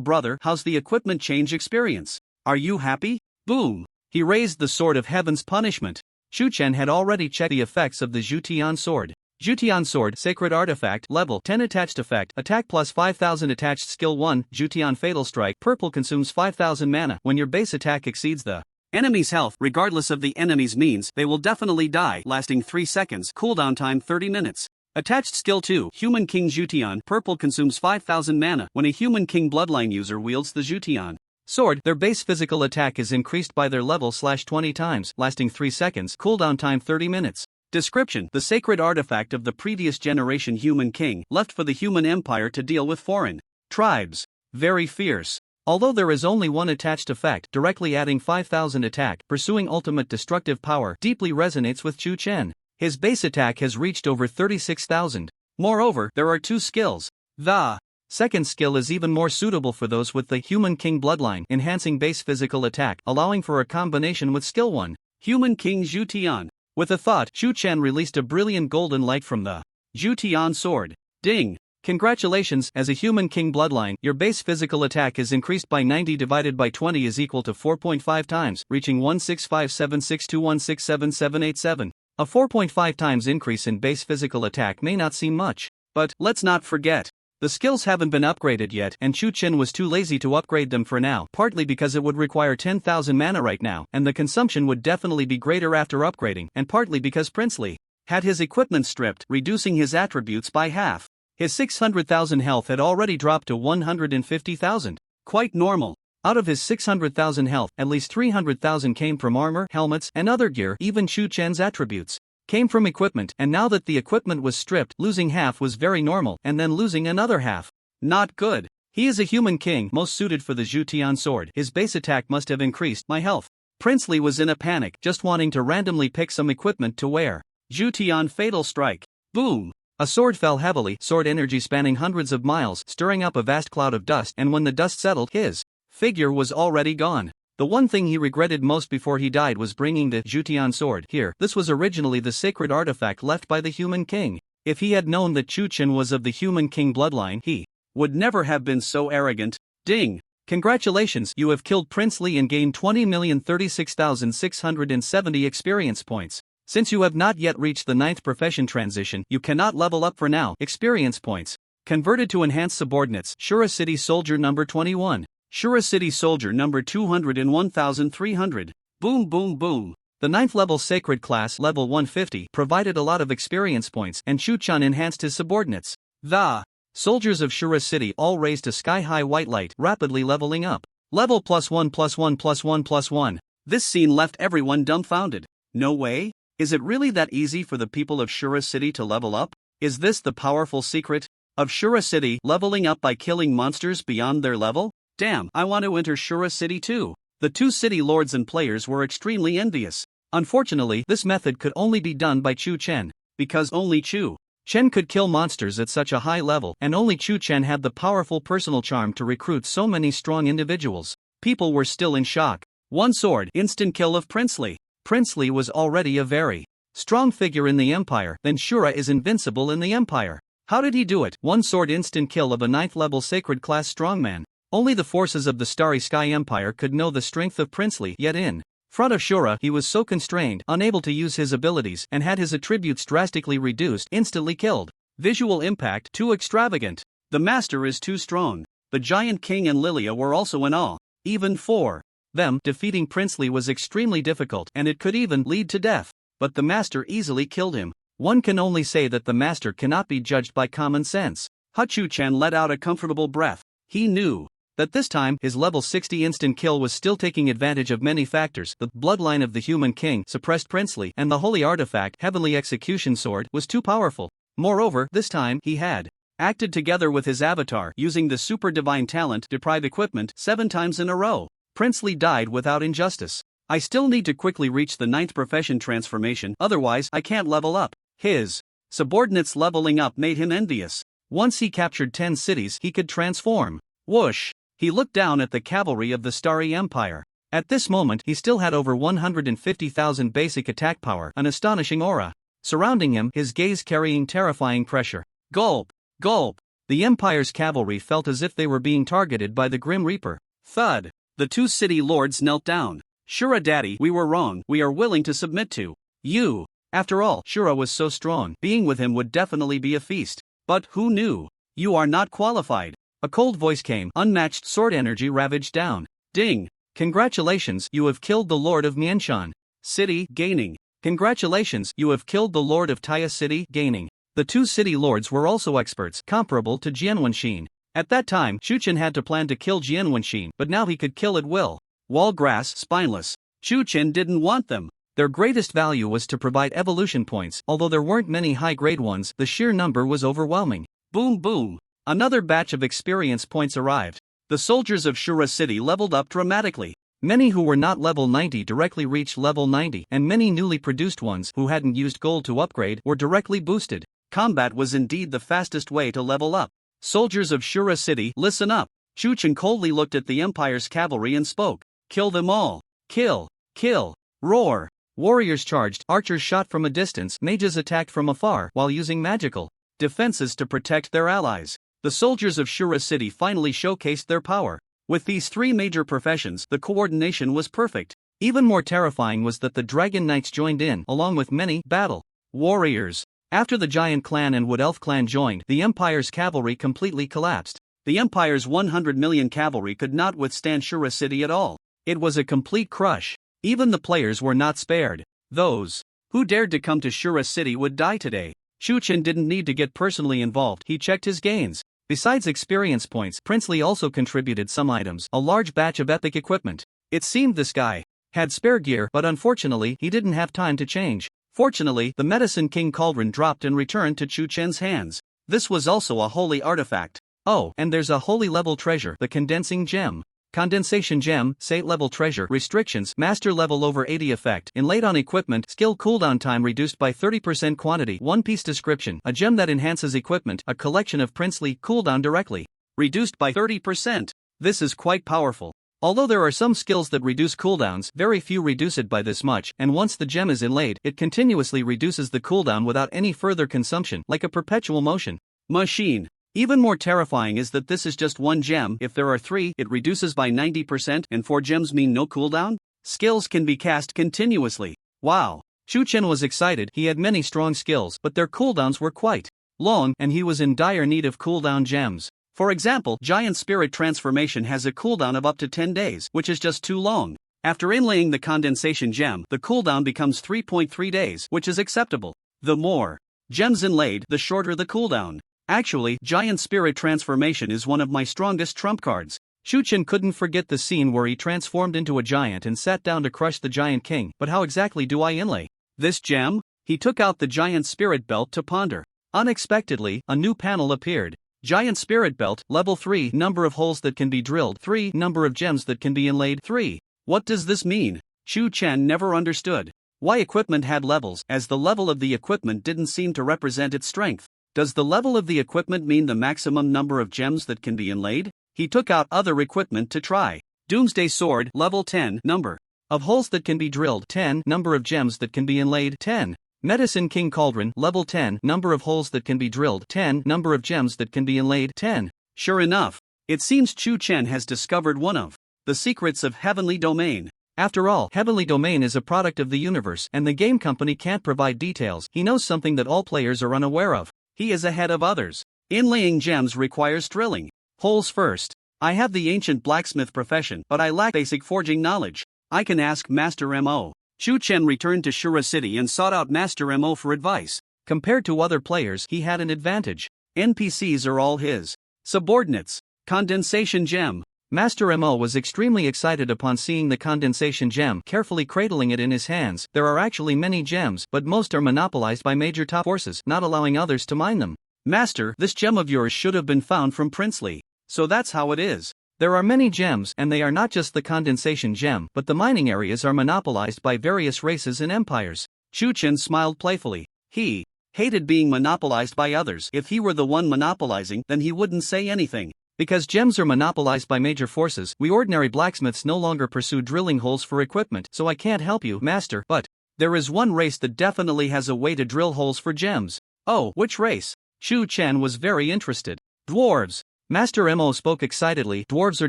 brother, how's the equipment change experience? Are you happy? Boom! He raised the sword of heaven's punishment. Chu-Chen had already checked the effects of the Zhutian sword. Zhutian sword, sacred artifact, level 10 attached effect, attack plus 5000 attached skill 1, Zhutian fatal strike, purple consumes 5000 mana. When your base attack exceeds the enemy's health, regardless of the enemy's means, they will definitely die, lasting 3 seconds, cooldown time 30 minutes. Attached skill 2, Human King Zhutian, purple consumes 5000 mana. When a Human King bloodline user wields the Zhutian sword, their base physical attack is increased by their level /20 times, lasting 3 seconds, cooldown time 30 minutes. Description: the sacred artifact of the previous generation Human King, left for the human empire to deal with foreign tribes. Very fierce. Although there is only one attached effect, directly adding 5000 attack, pursuing ultimate destructive power, deeply resonates with Chu-Chen. His base attack has reached over 36,000. Moreover, there are 2 skills. The second skill is even more suitable for those with the Human King bloodline, enhancing base physical attack, allowing for a combination with skill 1, Human King Zhutian. With a thought, Chu-Chen released a brilliant golden light from the Zhutian sword. Ding! Congratulations, as a Human King bloodline, your base physical attack is increased by 90 divided by 20 is equal to 4.5 times, reaching 1657621677787. A 4.5 times increase in base physical attack may not seem much, but let's not forget, the skills haven't been upgraded yet, and Chu-Chen was too lazy to upgrade them for now, partly because it would require 10,000 mana right now, and the consumption would definitely be greater after upgrading, and partly because Prince Lee had his equipment stripped, reducing his attributes by half. His 600,000 health had already dropped to 150,000. Quite normal. Out of his 600,000 health, at least 300,000 came from armor, helmets, and other gear. Even Chu-Chen's attributes came from equipment, and now that the equipment was stripped, losing half was very normal, and then losing another half. Not good. He is a Human King, most suited for the Zhutian sword. His base attack must have increased my health. Prince Lee was in a panic, just wanting to randomly pick some equipment to wear. Zhutian fatal strike. Boom! A sword fell heavily, sword energy spanning hundreds of miles, stirring up a vast cloud of dust, and when the dust settled, his figure was already gone. The one thing he regretted most before he died was bringing the Zhutian sword here. This was originally the sacred artifact left by the Human King. If he had known that Chu-Chen was of the Human King bloodline, he would never have been so arrogant. Ding! Congratulations, you have killed Prince Lee and gained 20,036,670 experience points. Since you have not yet reached the 9th profession transition, you cannot level up for now. Experience points converted to enhanced subordinates. Shura City Soldier number 21. Shura City Soldier number 201,300. Boom boom boom. The 9th level Sacred Class level 150 provided a lot of experience points, and Chu-Chen enhanced his subordinates. The soldiers of Shura City all raised to sky-high white light, rapidly leveling up. Level +1+1+1+1. This scene left everyone dumbfounded. No way? Is it really that easy for the people of Shura City to level up? Is this the powerful secret of Shura City, leveling up by killing monsters beyond their level? Damn, I want to enter Shura City too. The two city lords and players were extremely envious. Unfortunately, this method could only be done by Chu Chen, because only Chu Chen could kill monsters at such a high level, and only Chu Chen had the powerful personal charm to recruit so many strong individuals. People were still in shock. One sword, instant kill of Princely. Princely was already a very strong figure in the Empire, then Shura is invincible in the Empire. How did he do it? One sword instant kill of a 9th level sacred class strongman. Only the forces of the Starry Sky Empire could know the strength of Princely, yet in front of Shura he was so constrained, unable to use his abilities, and had his attributes drastically reduced, instantly killed. Visual impact too extravagant. The master is too strong. The Giant King and Lilia were also in awe. Even for them, defeating Princely was extremely difficult, and it could even lead to death. But the master easily killed him. One can only say that the master cannot be judged by common sense. Chu Chen let out a comfortable breath. He knew that this time his level 60 instant kill was still taking advantage of many factors. The bloodline of the human king suppressed Princely, and the holy artifact Heavenly Execution Sword was too powerful. Moreover, this time he had acted together with his avatar using the super divine talent deprive equipment 7 times in a row. Princely died without injustice. I still need to quickly reach the 9th profession transformation, otherwise I can't level up. His subordinates leveling up made him envious. Once he captured 10 cities he could transform. Whoosh! He looked down at the cavalry of the Starry Empire. At this moment he still had over 150,000 basic attack power, an astonishing aura surrounding him, his gaze carrying terrifying pressure. Gulp! Gulp! The Empire's cavalry felt as if they were being targeted by the Grim Reaper. Thud! The two city lords knelt down. Shura Daddy, we were wrong, we are willing to submit to you. After all, Shura was so strong, being with him would definitely be a feast. But who knew? You are not qualified. A cold voice came, unmatched sword energy ravaged down. Ding! Congratulations, you have killed the Lord of Mianshan City, gaining. Congratulations, you have killed the Lord of Taya City, gaining. The two city lords were also experts, comparable to Jianwenxin. At that time, Chu Chen had to plan to kill Jianwenxin, but now he could kill at will. Wall grass, spineless. Chu Chen didn't want them. Their greatest value was to provide evolution points. Although there weren't many high-grade ones, the sheer number was overwhelming. Boom boom. Another batch of experience points arrived. The soldiers of Shura City leveled up dramatically. Many who were not level 90 directly reached level 90, and many newly produced ones who hadn't used gold to upgrade were directly boosted. Combat was indeed the fastest way to level up. Soldiers of Shura City, listen up. Chu Chen coldly looked at the Empire's cavalry and spoke. Kill them all. Kill. Kill. Roar. Warriors charged, archers shot from a distance, mages attacked from afar while using magical defenses to protect their allies. The soldiers of Shura City finally showcased their power. With these 3 major professions, the coordination was perfect. Even more terrifying was that the Dragon Knights joined in, along with many battle warriors. After the Giant Clan and Wood Elf Clan joined, the Empire's cavalry completely collapsed. The Empire's 100 million cavalry could not withstand Shura City at all. It was a complete crush. Even the players were not spared. Those who dared to come to Shura City would die today. Chu Chen didn't need to get personally involved, he checked his gains. Besides experience points, Princely also contributed some items, a large batch of epic equipment. It seemed this guy had spare gear, but unfortunately he didn't have time to change. Fortunately, the Medicine King Cauldron dropped and returned to Chu Chen's hands. This was also a holy artifact. Oh, and there's a holy level treasure, the Condensing Gem. Condensation Gem, Sate level treasure, restrictions, master level over 80 effect, inlaid on equipment, skill cooldown time reduced by 30% quantity, One Piece description, a gem that enhances equipment, a collection of princely, cooldown directly, reduced by 30%. This is quite powerful. Although there are some skills that reduce cooldowns, very few reduce it by this much, and once the gem is inlaid, it continuously reduces the cooldown without any further consumption, like a perpetual motion machine. Even more terrifying is that this is just one gem. If there are 3, it reduces by 90%, and 4 gems mean no cooldown? Skills can be cast continuously. Wow. Chu Chen was excited. He had many strong skills, but their cooldowns were quite long, and he was in dire need of cooldown gems. For example, Giant Spirit Transformation has a cooldown of up to 10 days, which is just too long. After inlaying the Condensation Gem, the cooldown becomes 3.3 days, which is acceptable. The more gems inlaid, the shorter the cooldown. Actually, Giant Spirit Transformation is one of my strongest trump cards. Chu Chen couldn't forget the scene where he transformed into a giant and sat down to crush the Giant King. But how exactly do I inlay this gem? He took out the Giant Spirit Belt to ponder. Unexpectedly, a new panel appeared. Giant Spirit Belt, level 3, number of holes that can be drilled, 3, number of gems that can be inlaid, 3. What does this mean? Chu Chen never understood why equipment had levels, as the level of the equipment didn't seem to represent its strength. Does the level of the equipment mean the maximum number of gems that can be inlaid? He took out other equipment to try. Doomsday Sword, level 10, number of holes that can be drilled, 10, number of gems that can be inlaid, 10. Medicine King Cauldron, level 10, number of holes that can be drilled, 10, number of gems that can be inlaid, 10. Sure enough, it seems Chu Chen has discovered one of the secrets of Heavenly Domain. After all, Heavenly Domain is a product of the universe, and the game company can't provide details. He knows something that all players are unaware of. He is ahead of others. Inlaying gems requires drilling holes first. I have the ancient blacksmith profession, but I lack basic forging knowledge. I can ask Master Mo. Chu Chen returned to Shura City and sought out Master Mo for advice. Compared to other players, he had an advantage. NPCs are all his subordinates. Condensation Gem. Master Mo was extremely excited upon seeing the condensation gem, carefully cradling it in his hands. There are actually many gems, but most are monopolized by major top forces, not allowing others to mine them. Master, this gem of yours should have been found from Princely. So that's how it is. There are many gems, and they are not just the condensation gem, but the mining areas are monopolized by various races and empires. Chu Chen smiled playfully. He hated being monopolized by others. If he were the one monopolizing, then he wouldn't say anything. Because gems are monopolized by major forces, we ordinary blacksmiths no longer pursue drilling holes for equipment, so I can't help you, Master. But there is one race that definitely has a way to drill holes for gems. Oh, which race? Chu Chen was very interested. Dwarves. Master Mo spoke excitedly. Dwarves are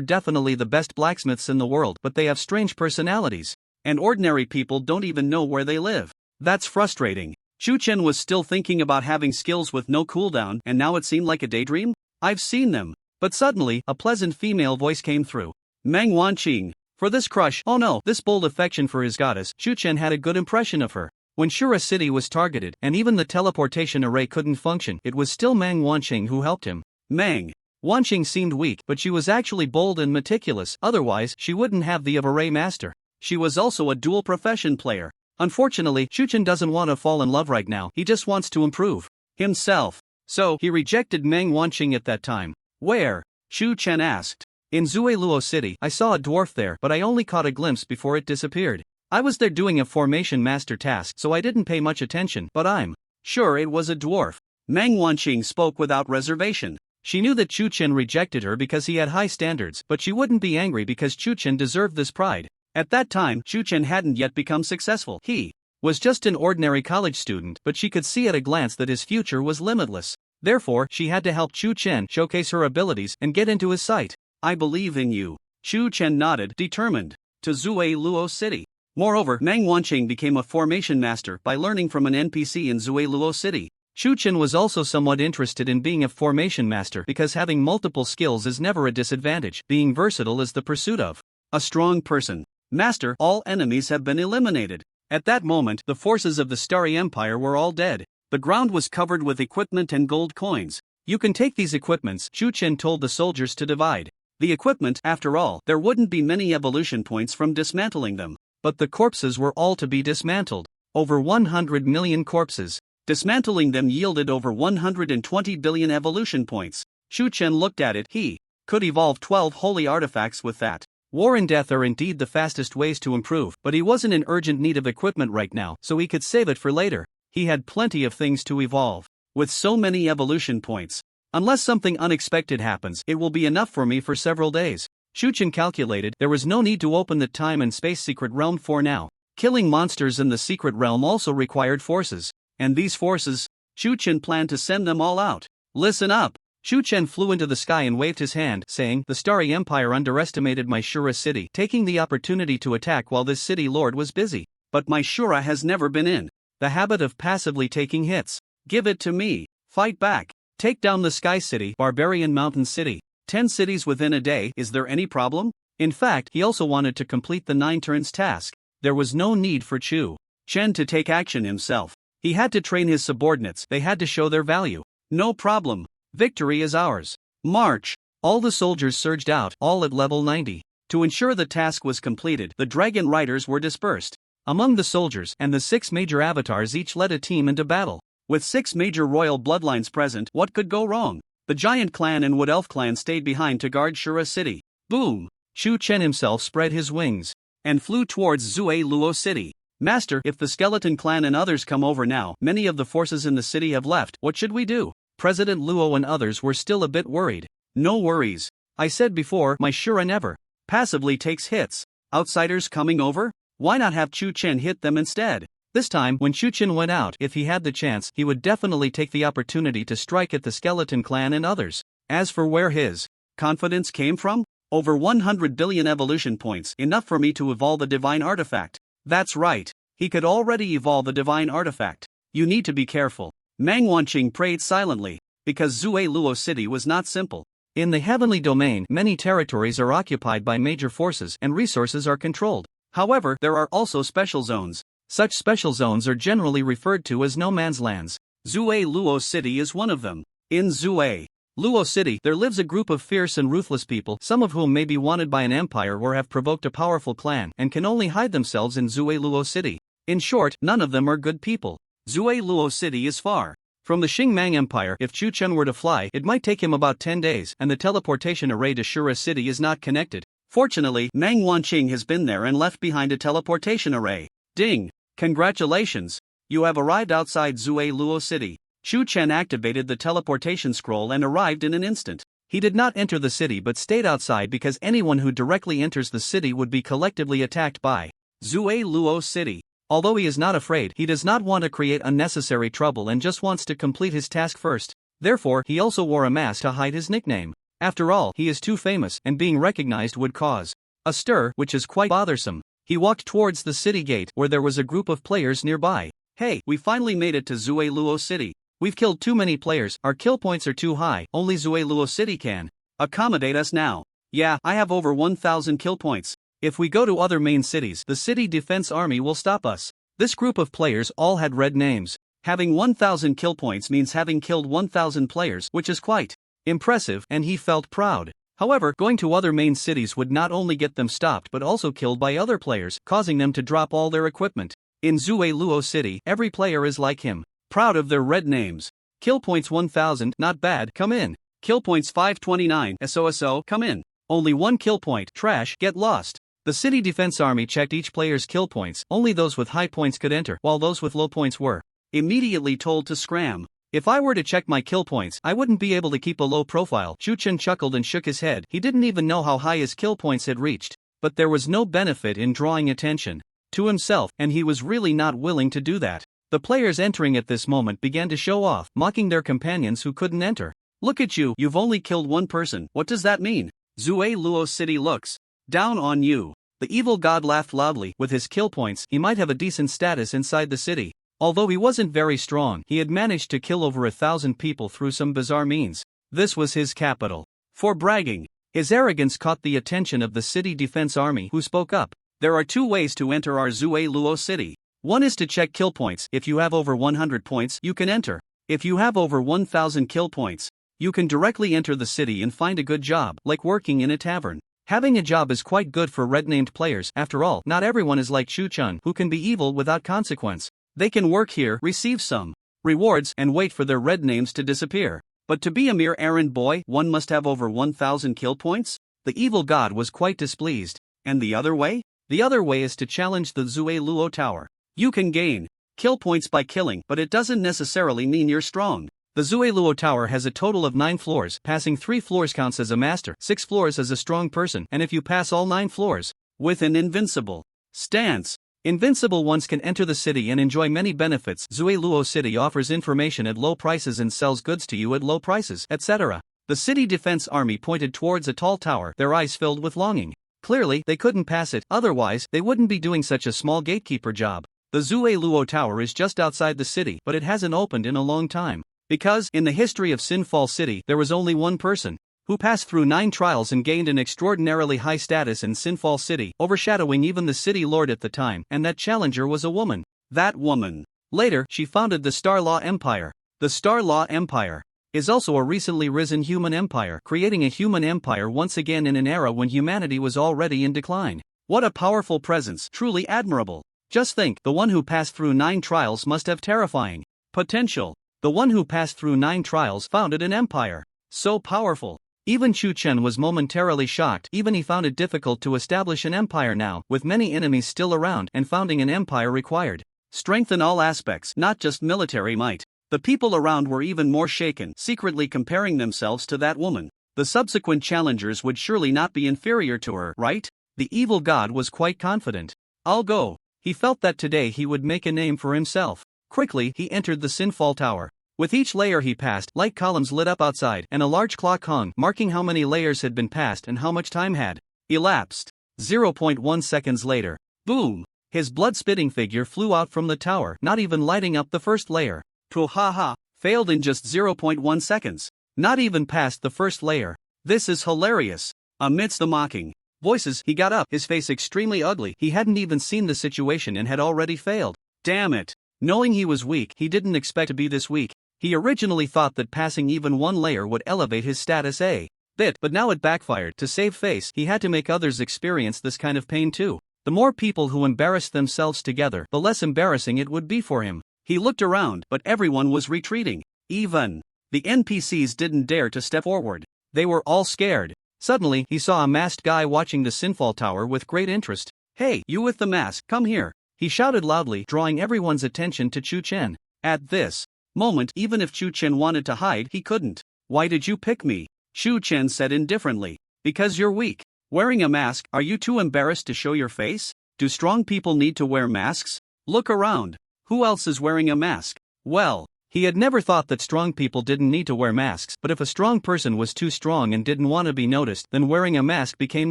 definitely the best blacksmiths in the world, but they have strange personalities. And ordinary people don't even know where they live. That's frustrating. Chu Chen was still thinking about having skills with no cooldown, and now it seemed like a daydream? I've seen them. But suddenly, a pleasant female voice came through. Meng Wanqing. For this crush, oh no, this bold affection for his goddess, Chu Chen had a good impression of her. When Shura City was targeted, and even the teleportation array couldn't function, it was still Meng Wanqing who helped him. Meng Wanqing seemed weak, but she was actually bold and meticulous, otherwise, she wouldn't have the of array master. She was also a dual profession player. Unfortunately, Chu Chen doesn't want to fall in love right now, he just wants to improve himself. So, he rejected Meng Wanqing at that time. Where? Chu Chen asked. In Zueluo City, I saw a dwarf there, but I only caught a glimpse before it disappeared. I was there doing a formation master task, so I didn't pay much attention, but I'm sure it was a dwarf. Meng Wanqing spoke without reservation. She knew that Chu Chen rejected her because he had high standards, but she wouldn't be angry because Chu Chen deserved this pride. At that time, Chu Chen hadn't yet become successful. He was just an ordinary college student, but she could see at a glance that his future was limitless. Therefore, she had to help Chu Chen showcase her abilities and get into his sight. I believe in you. Chu Chen nodded, determined to Zueluo City. Moreover, Meng Wanqing became a formation master by learning from an NPC in Zueluo City. Chu Chen was also somewhat interested in being a formation master because having multiple skills is never a disadvantage. Being versatile is the pursuit of a strong person. Master, all enemies have been eliminated. At that moment, the forces of the Starry Empire were all dead. The ground was covered with equipment and gold coins. You can take these equipments, Chu Chen told the soldiers to divide. The equipment, after all, there wouldn't be many evolution points from dismantling them. But the corpses were all to be dismantled. Over 100 million corpses. Dismantling them yielded over 120 billion evolution points. Chu Chen looked at it. He could evolve 12 holy artifacts with that. War and death are indeed the fastest ways to improve, but he wasn't in urgent need of equipment right now, so he could save it for later. He had plenty of things to evolve. With so many evolution points, unless something unexpected happens, it will be enough for me for several days. Chu Chen calculated there was no need to open the time and space secret realm for now. Killing monsters in the secret realm also required forces. And these forces, Chu Chen planned to send them all out. Listen up. Chu Chen flew into the sky and waved his hand, saying, the Starry Empire underestimated my Shura City, taking the opportunity to attack while this city lord was busy. But my Shura has never been in the habit of passively taking hits. Give it to me. Fight back. Take down the Sky City, Barbarian Mountain City. 10 cities within a day, is there any problem? In fact, he also wanted to complete the 9 turns task. There was no need for Chu Chen to take action himself. He had to train his subordinates, they had to show their value. No problem. Victory is ours. March. All the soldiers surged out, all at level 90. To ensure the task was completed, the dragon riders were dispersed among the soldiers, and the 6 major avatars each led a team into battle. With 6 major royal bloodlines present, what could go wrong? The giant clan and wood elf clan stayed behind to guard Shura City. Boom! Chu Chen himself spread his wings and flew towards Zue Luo City. Master, if the skeleton clan and others come over now, many of the forces in the city have left, what should we do? President Luo and others were still a bit worried. No worries. I said before, my Shura never passively takes hits. Outsiders coming over? Why not have Chu Chen hit them instead? This time, when Chu Chen went out, if he had the chance, he would definitely take the opportunity to strike at the skeleton clan and others. As for where his confidence came from? Over 100 billion evolution points, enough for me to evolve a divine artifact. That's right. He could already evolve a divine artifact. You need to be careful. Mang Wanqing prayed silently, because Zue Luo City was not simple. In the heavenly domain, many territories are occupied by major forces and resources are controlled. However, there are also special zones. Such special zones are generally referred to as no man's lands. Zue Luo City is one of them. In Zue Luo City, there lives a group of fierce and ruthless people, some of whom may be wanted by an empire or have provoked a powerful clan and can only hide themselves in Zue Luo City. In short, none of them are good people. Zue Luo City is far from the Qingmang Empire. If Chu Chen were to fly, it might take him about 10 days, and the teleportation array to Shura City is not connected. Fortunately, Mang Wanqing has been there and left behind a teleportation array. Ding! Congratulations! You have arrived outside Zue Luo City. Chu Chen activated the teleportation scroll and arrived in an instant. He did not enter the city but stayed outside because anyone who directly enters the city would be collectively attacked by Zue Luo City. Although he is not afraid, he does not want to create unnecessary trouble and just wants to complete his task first. Therefore, he also wore a mask to hide his nickname. After all, he is too famous, and being recognized would cause a stir, which is quite bothersome. He walked towards the city gate, where there was a group of players nearby. Hey, we finally made it to Zue Luo City. We've killed too many players, our kill points are too high, only Zue Luo City can accommodate us now. Yeah, I have over 1,000 kill points. If we go to other main cities, the city defense army will stop us. This group of players all had red names. Having 1,000 kill points means having killed 1,000 players, which is quite impressive, and he felt proud. However, going to other main cities would not only get them stopped but also killed by other players, causing them to drop all their equipment. In Zue Luo City, every player is like him, proud of their red names. Kill points 1000, not bad, come in. Kill points 529, SOSO, come in. Only one kill point, trash, get lost. The city defense army checked each player's kill points, only those with high points could enter, while those with low points were immediately told to scram. If I were to check my kill points, I wouldn't be able to keep a low profile. Chu Chen chuckled and shook his head. He didn't even know how high his kill points had reached. But there was no benefit in drawing attention to himself, and he was really not willing to do that. The players entering at this moment began to show off, mocking their companions who couldn't enter. Look at you, you've only killed one person. What does that mean? Zue Luo City looks down on you. The evil god laughed loudly. With his kill points, he might have a decent status inside the city. Although he wasn't very strong, he had managed to kill over 1,000 people through some bizarre means. This was his capital. For bragging, his arrogance caught the attention of the city defense army, who spoke up. There are two ways to enter our Zue Luo City. One is to check kill points. If you have over 100 points, you can enter. If you have over 1,000 kill points, you can directly enter the city and find a good job, like working in a tavern. Having a job is quite good for red-named players. After all, not everyone is like Chu Chen, who can be evil without consequence. They can work here, receive some rewards, and wait for their red names to disappear. But to be a mere errand boy, one must have over 1,000 kill points? The evil god was quite displeased. And the other way? The other way is to challenge the Zue Luo Tower. You can gain kill points by killing, but it doesn't necessarily mean you're strong. The Zue Luo Tower has a total of 9 floors. Passing 3 floors counts as a master, 6 floors as a strong person, and if you pass all 9 floors with an invincible stance, invincible ones can enter the city and enjoy many benefits. Zue Luo City offers information at low prices and sells goods to you at low prices, etc. The city defense army pointed towards a tall tower, their eyes filled with longing. Clearly, they couldn't pass it, otherwise, they wouldn't be doing such a small gatekeeper job. The Zue Luo Tower is just outside the city, but it hasn't opened in a long time. Because, in the history of Sinfall City, there was only one person who passed through 9 trials and gained an extraordinarily high status in Sinfall City, overshadowing even the city lord at the time, and that challenger was a woman. That woman. Later, she founded the Star Law Empire. The Star Law Empire is also a recently risen human empire, creating a human empire once again in an era when humanity was already in decline. What a powerful presence, truly admirable. Just think, the one who passed through 9 trials must have terrifying potential. The one who passed through 9 trials founded an empire. So powerful. Even Chu Chen was momentarily shocked. Even he found it difficult to establish an empire now, with many enemies still around, and founding an empire required strength in all aspects, not just military might. The people around were even more shaken, secretly comparing themselves to that woman. The subsequent challengers would surely not be inferior to her, right? The evil god was quite confident. I'll go. He felt that today he would make a name for himself. Quickly, he entered the Sinfall Tower. With each layer he passed, light columns lit up outside, and a large clock hung, marking how many layers had been passed and how much time had elapsed. 0.1 seconds later. Boom! His blood-spitting figure flew out from the tower, not even lighting up the first layer. Haha! Failed in just 0.1 seconds. Not even past the first layer. This is hilarious. Amidst the mocking voices, he got up, his face extremely ugly. He hadn't even seen the situation and had already failed. Damn it! Knowing he was weak, he didn't expect to be this weak. He originally thought that passing even one layer would elevate his status a bit, but now it backfired. To save face, he had to make others experience this kind of pain too. The more people who embarrassed themselves together, the less embarrassing it would be for him. He looked around, but everyone was retreating. Even the NPCs didn't dare to step forward. They were all scared. Suddenly, he saw a masked guy watching the Sinfall Tower with great interest. Hey, you with the mask, come here. He shouted loudly, drawing everyone's attention to Chu Chen. At this moment, even if Chu Chen wanted to hide, he couldn't. Why did you pick me? Chu Chen said indifferently. Because you're weak. Wearing a mask, are you too embarrassed to show your face? Do strong people need to wear masks? Look around. Who else is wearing a mask? Well, he had never thought that strong people didn't need to wear masks, but if a strong person was too strong and didn't want to be noticed, then wearing a mask became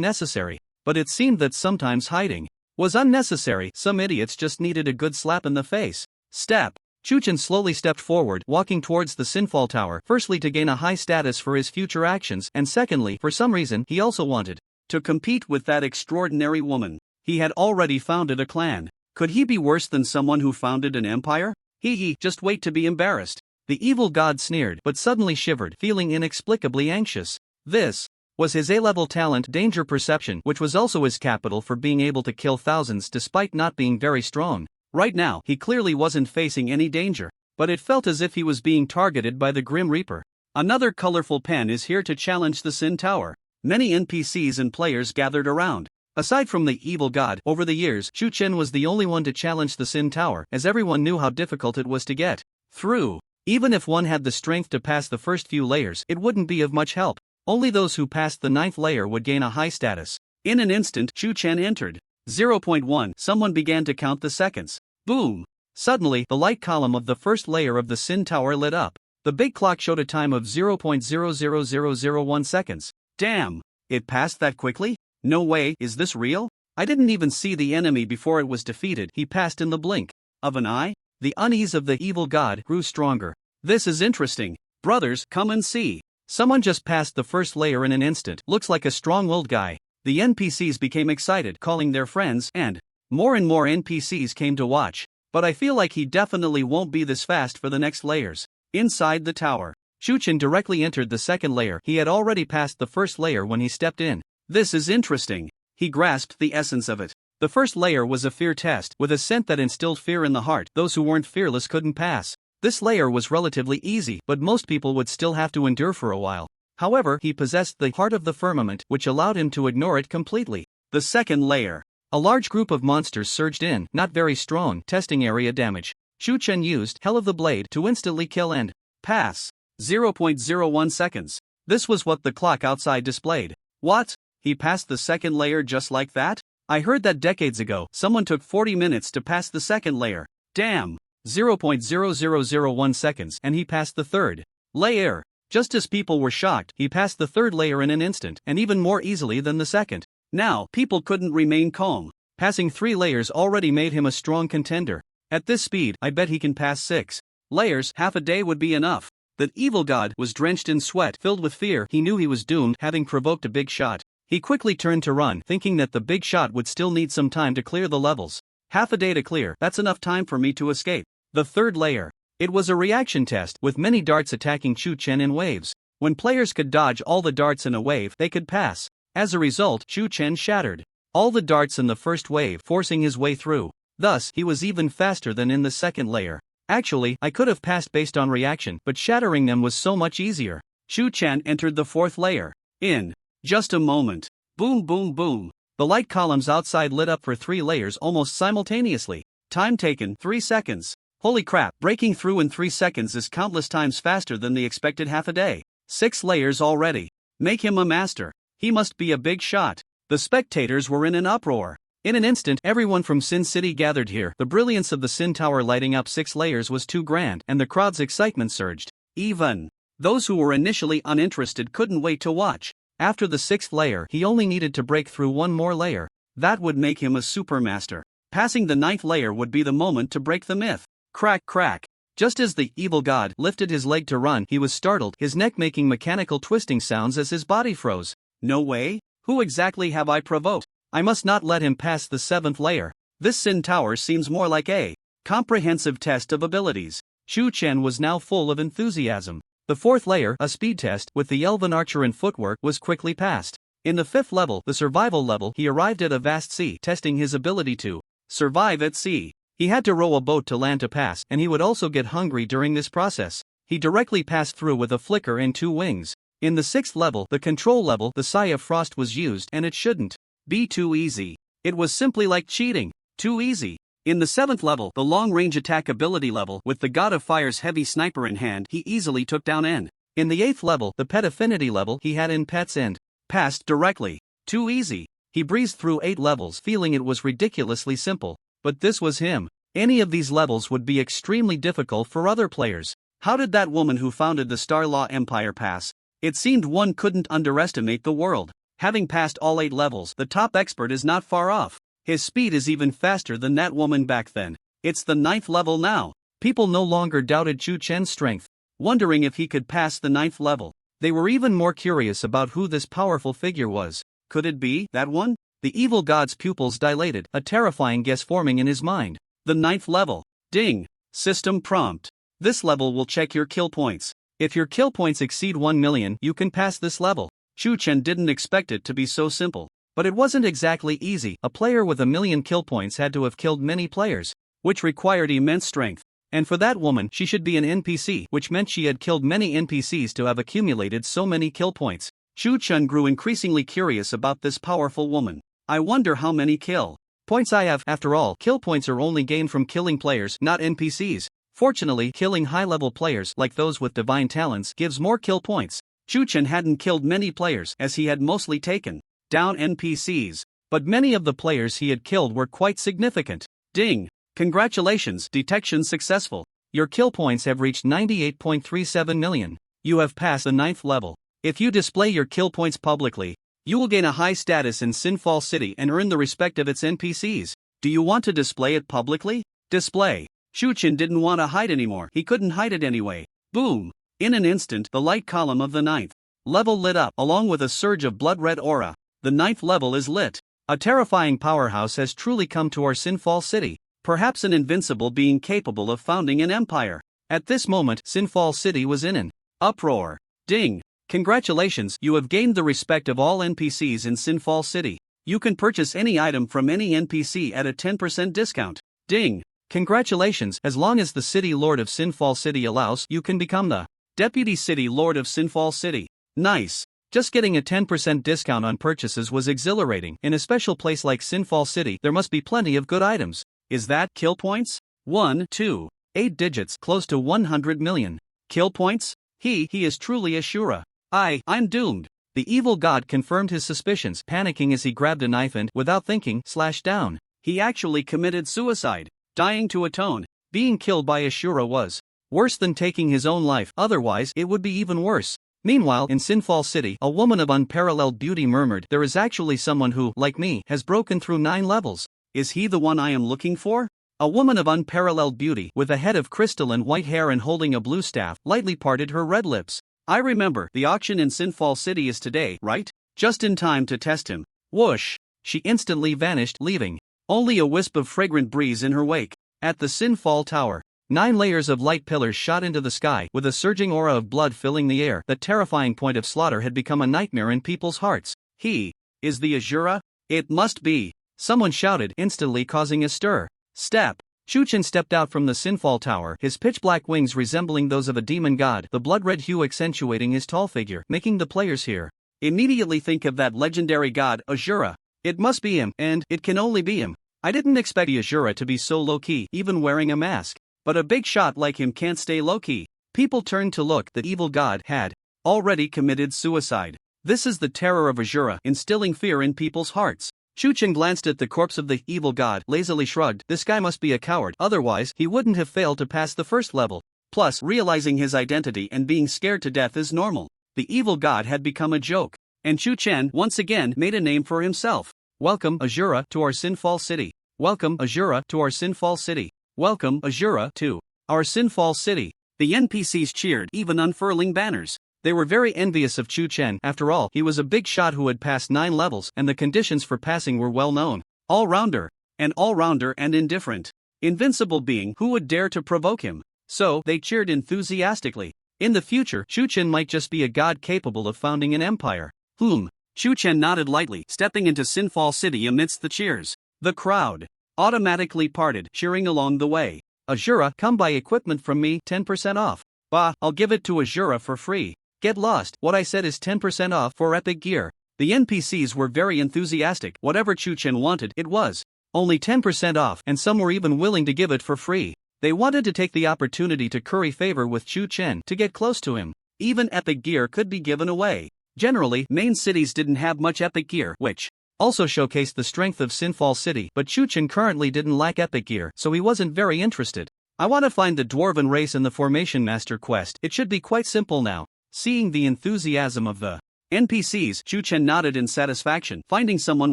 necessary. But it seemed that sometimes hiding was unnecessary. Some idiots just needed a good slap in the face. Step. Chu Chen slowly stepped forward, walking towards the Sinfall Tower, firstly to gain a high status for his future actions, and secondly, for some reason, he also wanted to compete with that extraordinary woman. He had already founded a clan. Could he be worse than someone who founded an empire? Just wait to be embarrassed. The evil god sneered, but suddenly shivered, feeling inexplicably anxious. This was his A-level talent, danger perception, which was also his capital for being able to kill thousands despite not being very strong. Right now, he clearly wasn't facing any danger, but it felt as if he was being targeted by the Grim Reaper. Another colorful pen is here to challenge the Sin Tower. Many NPCs and players gathered around. Aside from the evil god, over the years, Chu Chen was the only one to challenge the Sin Tower, as everyone knew how difficult it was to get through. Even if one had the strength to pass the first few layers, it wouldn't be of much help. Only those who passed the 9th layer would gain a high status. In an instant, Chu Chen entered. 0.1. Someone began to count the seconds. Boom! Suddenly, the light column of the first layer of the Sin Tower lit up. The big clock showed a time of 0.00001 seconds. Damn! It passed that quickly? No way, is this real? I didn't even see the enemy before it was defeated. He passed in the blink of an eye. The unease of the evil god grew stronger. This is interesting. Brothers, come and see. Someone just passed the first layer in an instant. Looks like a strong-willed guy. The NPCs became excited, calling their friends, and more NPCs came to watch. But I feel like he definitely won't be this fast for the next layers. Inside the tower, Chu Chen directly entered the second layer. He had already passed the first layer when he stepped in. This is interesting. He grasped the essence of it. The first layer was a fear test, with a scent that instilled fear in the heart. Those who weren't fearless couldn't pass. This layer was relatively easy, but most people would still have to endure for a while. However, he possessed the heart of the firmament, which allowed him to ignore it completely. The second layer. A large group of monsters surged in, not very strong, testing area damage. Chu Chen used Hell of the Blade to instantly kill and pass. 0.01 seconds. This was what the clock outside displayed. What? He passed the second layer just like that? I heard that decades ago, someone took 40 minutes to pass the second layer. Damn. 0.0001 seconds, and he passed the third layer. Just as people were shocked, he passed the third layer in an instant, and even more easily than the second. Now, people couldn't remain calm. Passing 3 layers already made him a strong contender. At this speed, I bet he can pass 6 layers. Half a day would be enough. The evil god was drenched in sweat, filled with fear. He knew he was doomed, having provoked a big shot. He quickly turned to run, thinking that the big shot would still need some time to clear the levels. Half a day to clear, that's enough time for me to escape. The third layer. It was a reaction test, with many darts attacking Chu Chen in waves. When players could dodge all the darts in a wave, they could pass. As a result, Chu Chen shattered all the darts in the first wave, forcing his way through. Thus, he was even faster than in the second layer. Actually, I could have passed based on reaction, but shattering them was so much easier. Shu Chan entered the 4th layer. In just a moment. Boom boom boom. The light columns outside lit up for 3 layers almost simultaneously. Time taken 3 seconds. Holy crap, breaking through in 3 seconds is countless times faster than the expected half a day. 6 layers already. Make him a master. He must be a big shot. The spectators were in an uproar. In an instant, everyone from Sin City gathered here. The brilliance of the Sin Tower lighting up 6 layers was too grand, and the crowd's excitement surged. Even those who were initially uninterested couldn't wait to watch. After the 6th layer, he only needed to break through 1 more layer. That would make him a supermaster. Passing the 9th layer would be the moment to break the myth. Crack crack. Just as the evil god lifted his leg to run, he was startled, his neck making mechanical twisting sounds as his body froze. No way? Who exactly have I provoked? I must not let him pass the 7th layer. This Sin Tower seems more like a comprehensive test of abilities. Shu Chen was now full of enthusiasm. The 4th layer, a speed test with the elven archer and footwork, was quickly passed. In the 5th level, the survival level, he arrived at a vast sea, testing his ability to survive at sea. He had to row a boat to land to pass, and he would also get hungry during this process. He directly passed through with a flicker and 2 wings. In the 6th level, the control level, the Sigh of Frost was used, and it shouldn't be too easy. It was simply like cheating. Too easy. In the 7th level, the long-range attack ability level, with the God of Fire's heavy sniper in hand, he easily took down N. In the 8th level, the pet affinity level, he had in pets and passed directly. Too easy. He breezed through 8 levels, feeling it was ridiculously simple. But this was him. Any of these levels would be extremely difficult for other players. How did that woman who founded the Star Law Empire pass? It seemed one couldn't underestimate the world. Having passed all 8 levels, the top expert is not far off. His speed is even faster than that woman back then. It's the 9th level now. People no longer doubted Shu Chen's strength, wondering if he could pass the 9th level. They were even more curious about who this powerful figure was. Could it be that one? The evil god's pupils dilated, a terrifying guess forming in his mind. The 9th level. Ding. System prompt. This level will check your kill points. If your kill points exceed 1 million, you can pass this level. Shu Chen didn't expect it to be so simple. But it wasn't exactly easy. A player with 1,000,000 kill points had to have killed many players, which required immense strength. And for that woman, she should be an NPC, which meant she had killed many NPCs to have accumulated so many kill points. Shu Chen grew increasingly curious about this powerful woman. I wonder how many kill points I have. After all, kill points are only gained from killing players, not NPCs. Fortunately, killing high-level players, like those with divine talents, gives more kill points. Shu Chen hadn't killed many players, as he had mostly taken down NPCs. But many of the players he had killed were quite significant. Ding! Congratulations, detection successful. Your kill points have reached 98.37 million. You have passed the 9th level. If you display your kill points publicly, you will gain a high status in Sinfall City and earn the respect of its NPCs. Do you want to display it publicly? Display. Shu Chen didn't want to hide anymore. He couldn't hide it anyway. Boom! In an instant, the light column of the 9th level lit up, along with a surge of blood-red aura. The 9th level is lit. A terrifying powerhouse has truly come to our Sinfall City. Perhaps an invincible being capable of founding an empire. At this moment, Sinfall City was in an uproar. Ding! Congratulations, you have gained the respect of all NPCs in Sinfall City. You can purchase any item from any NPC at a 10% discount. Ding! Congratulations, as long as the City Lord of Sinfall City allows, you can become the Deputy City Lord of Sinfall City. Nice! Just getting a 10% discount on purchases was exhilarating. In a special place like Sinfall City, there must be plenty of good items. Is that kill points? 1, 2, 8 digits, close to 100 million. Kill points? He is truly a Shura. I'm doomed. The evil god confirmed his suspicions, panicking as he grabbed a knife and, without thinking, slashed down. He actually committed suicide, dying to atone. Being killed by a Shura was worse than taking his own life, otherwise it would be even worse. Meanwhile, in Sinfall City, a woman of unparalleled beauty murmured, "There is actually someone who, like me, has broken through 9 levels. Is he the one I am looking for?" A woman of unparalleled beauty, with a head of crystalline white hair and holding a blue staff, lightly parted her red lips. "I remember, the auction in Sinfall City is today, right? Just in time to test him." Whoosh! She instantly vanished, leaving only a wisp of fragrant breeze in her wake. At the Sinfall Tower, 9 layers of light pillars shot into the sky, with a surging aura of blood filling the air. The terrifying point of slaughter had become a nightmare in people's hearts. He is the Azura? It must be! Someone shouted, instantly causing a stir. Step! Chuchen stepped out from the Sinfall Tower, his pitch-black wings resembling those of a demon god, the blood-red hue accentuating his tall figure, making the players here immediately think of that legendary god, Azura. It must be him, and it can only be him. I didn't expect the Azura to be so low-key, even wearing a mask. But a big shot like him can't stay low-key. People turned to look. The evil god had already committed suicide. This is the terror of Azura, instilling fear in people's hearts. Chuchen glanced at the corpse of the evil god, lazily shrugged. This guy must be a coward, otherwise he wouldn't have failed to pass the first level. Plus, realizing his identity and being scared to death is normal. The evil god had become a joke. And Chuchen once again made a name for himself. Welcome, Azura, to our Sinfall City. Welcome, Azura, to our Sinfall City. Welcome, Azura, to our Sinfall City. The NPCs cheered, even unfurling banners. They were very envious of Chuchen. After all, he was a big shot who had passed 9 levels, and the conditions for passing were well known. All-rounder and indifferent. Invincible being, who would dare to provoke him? So, they cheered enthusiastically. In the future, Chuchen might just be a god capable of founding an empire. Chuchen nodded lightly, stepping into Sinfall City amidst the cheers. The crowd automatically parted, cheering along the way. Azura, come buy equipment from me, 10% off. Bah, I'll give it to Azura for free. Get lost, what I said is 10% off for epic gear. The NPCs were very enthusiastic. Whatever Chuchen wanted, it was only 10% off, and some were even willing to give it for free. They wanted to take the opportunity to curry favor with Chuchen, to get close to him. Even epic gear could be given away. Generally, main cities didn't have much epic gear, which also showcased the strength of Sinfall City, but Chuchen currently didn't lack epic gear, so he wasn't very interested. I want to find the Dwarven race in the Formation Master quest. It should be quite simple now. Seeing the enthusiasm of the NPCs, Chuchen nodded in satisfaction. Finding someone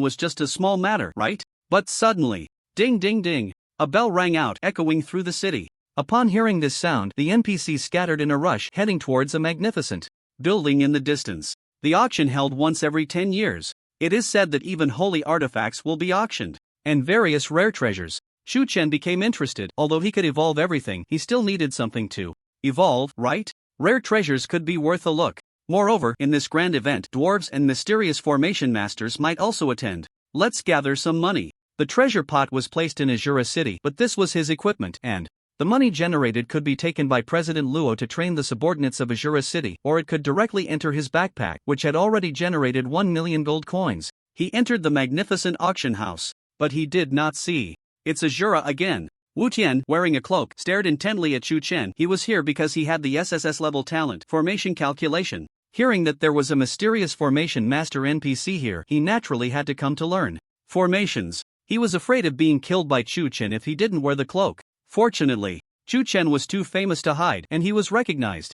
was just a small matter, right? But suddenly, ding ding ding, a bell rang out, echoing through the city. Upon hearing this sound, the NPCs scattered in a rush, heading towards a magnificent building in the distance. The auction held once every 10 years. It is said that even holy artifacts will be auctioned, and various rare treasures. Chuchen became interested. Although he could evolve everything, he still needed something to evolve, right? Rare treasures could be worth a look. Moreover, in this grand event, dwarves and mysterious formation masters might also attend. Let's gather some money. The treasure pot was placed in Azura City, but this was his equipment, and the money generated could be taken by President Luo to train the subordinates of Azura City, or it could directly enter his backpack, which had already generated 1 million gold coins. He entered the magnificent auction house, but he did not see. It's Azura again. Wu Tian, wearing a cloak, stared intently at Chuchen. He was here because he had the SSS level talent, formation calculation. Hearing that there was a mysterious formation master NPC here, he naturally had to come to learn formations. He was afraid of being killed by Chuchen if he didn't wear the cloak. Fortunately, Chuchen was too famous to hide, and he was recognized.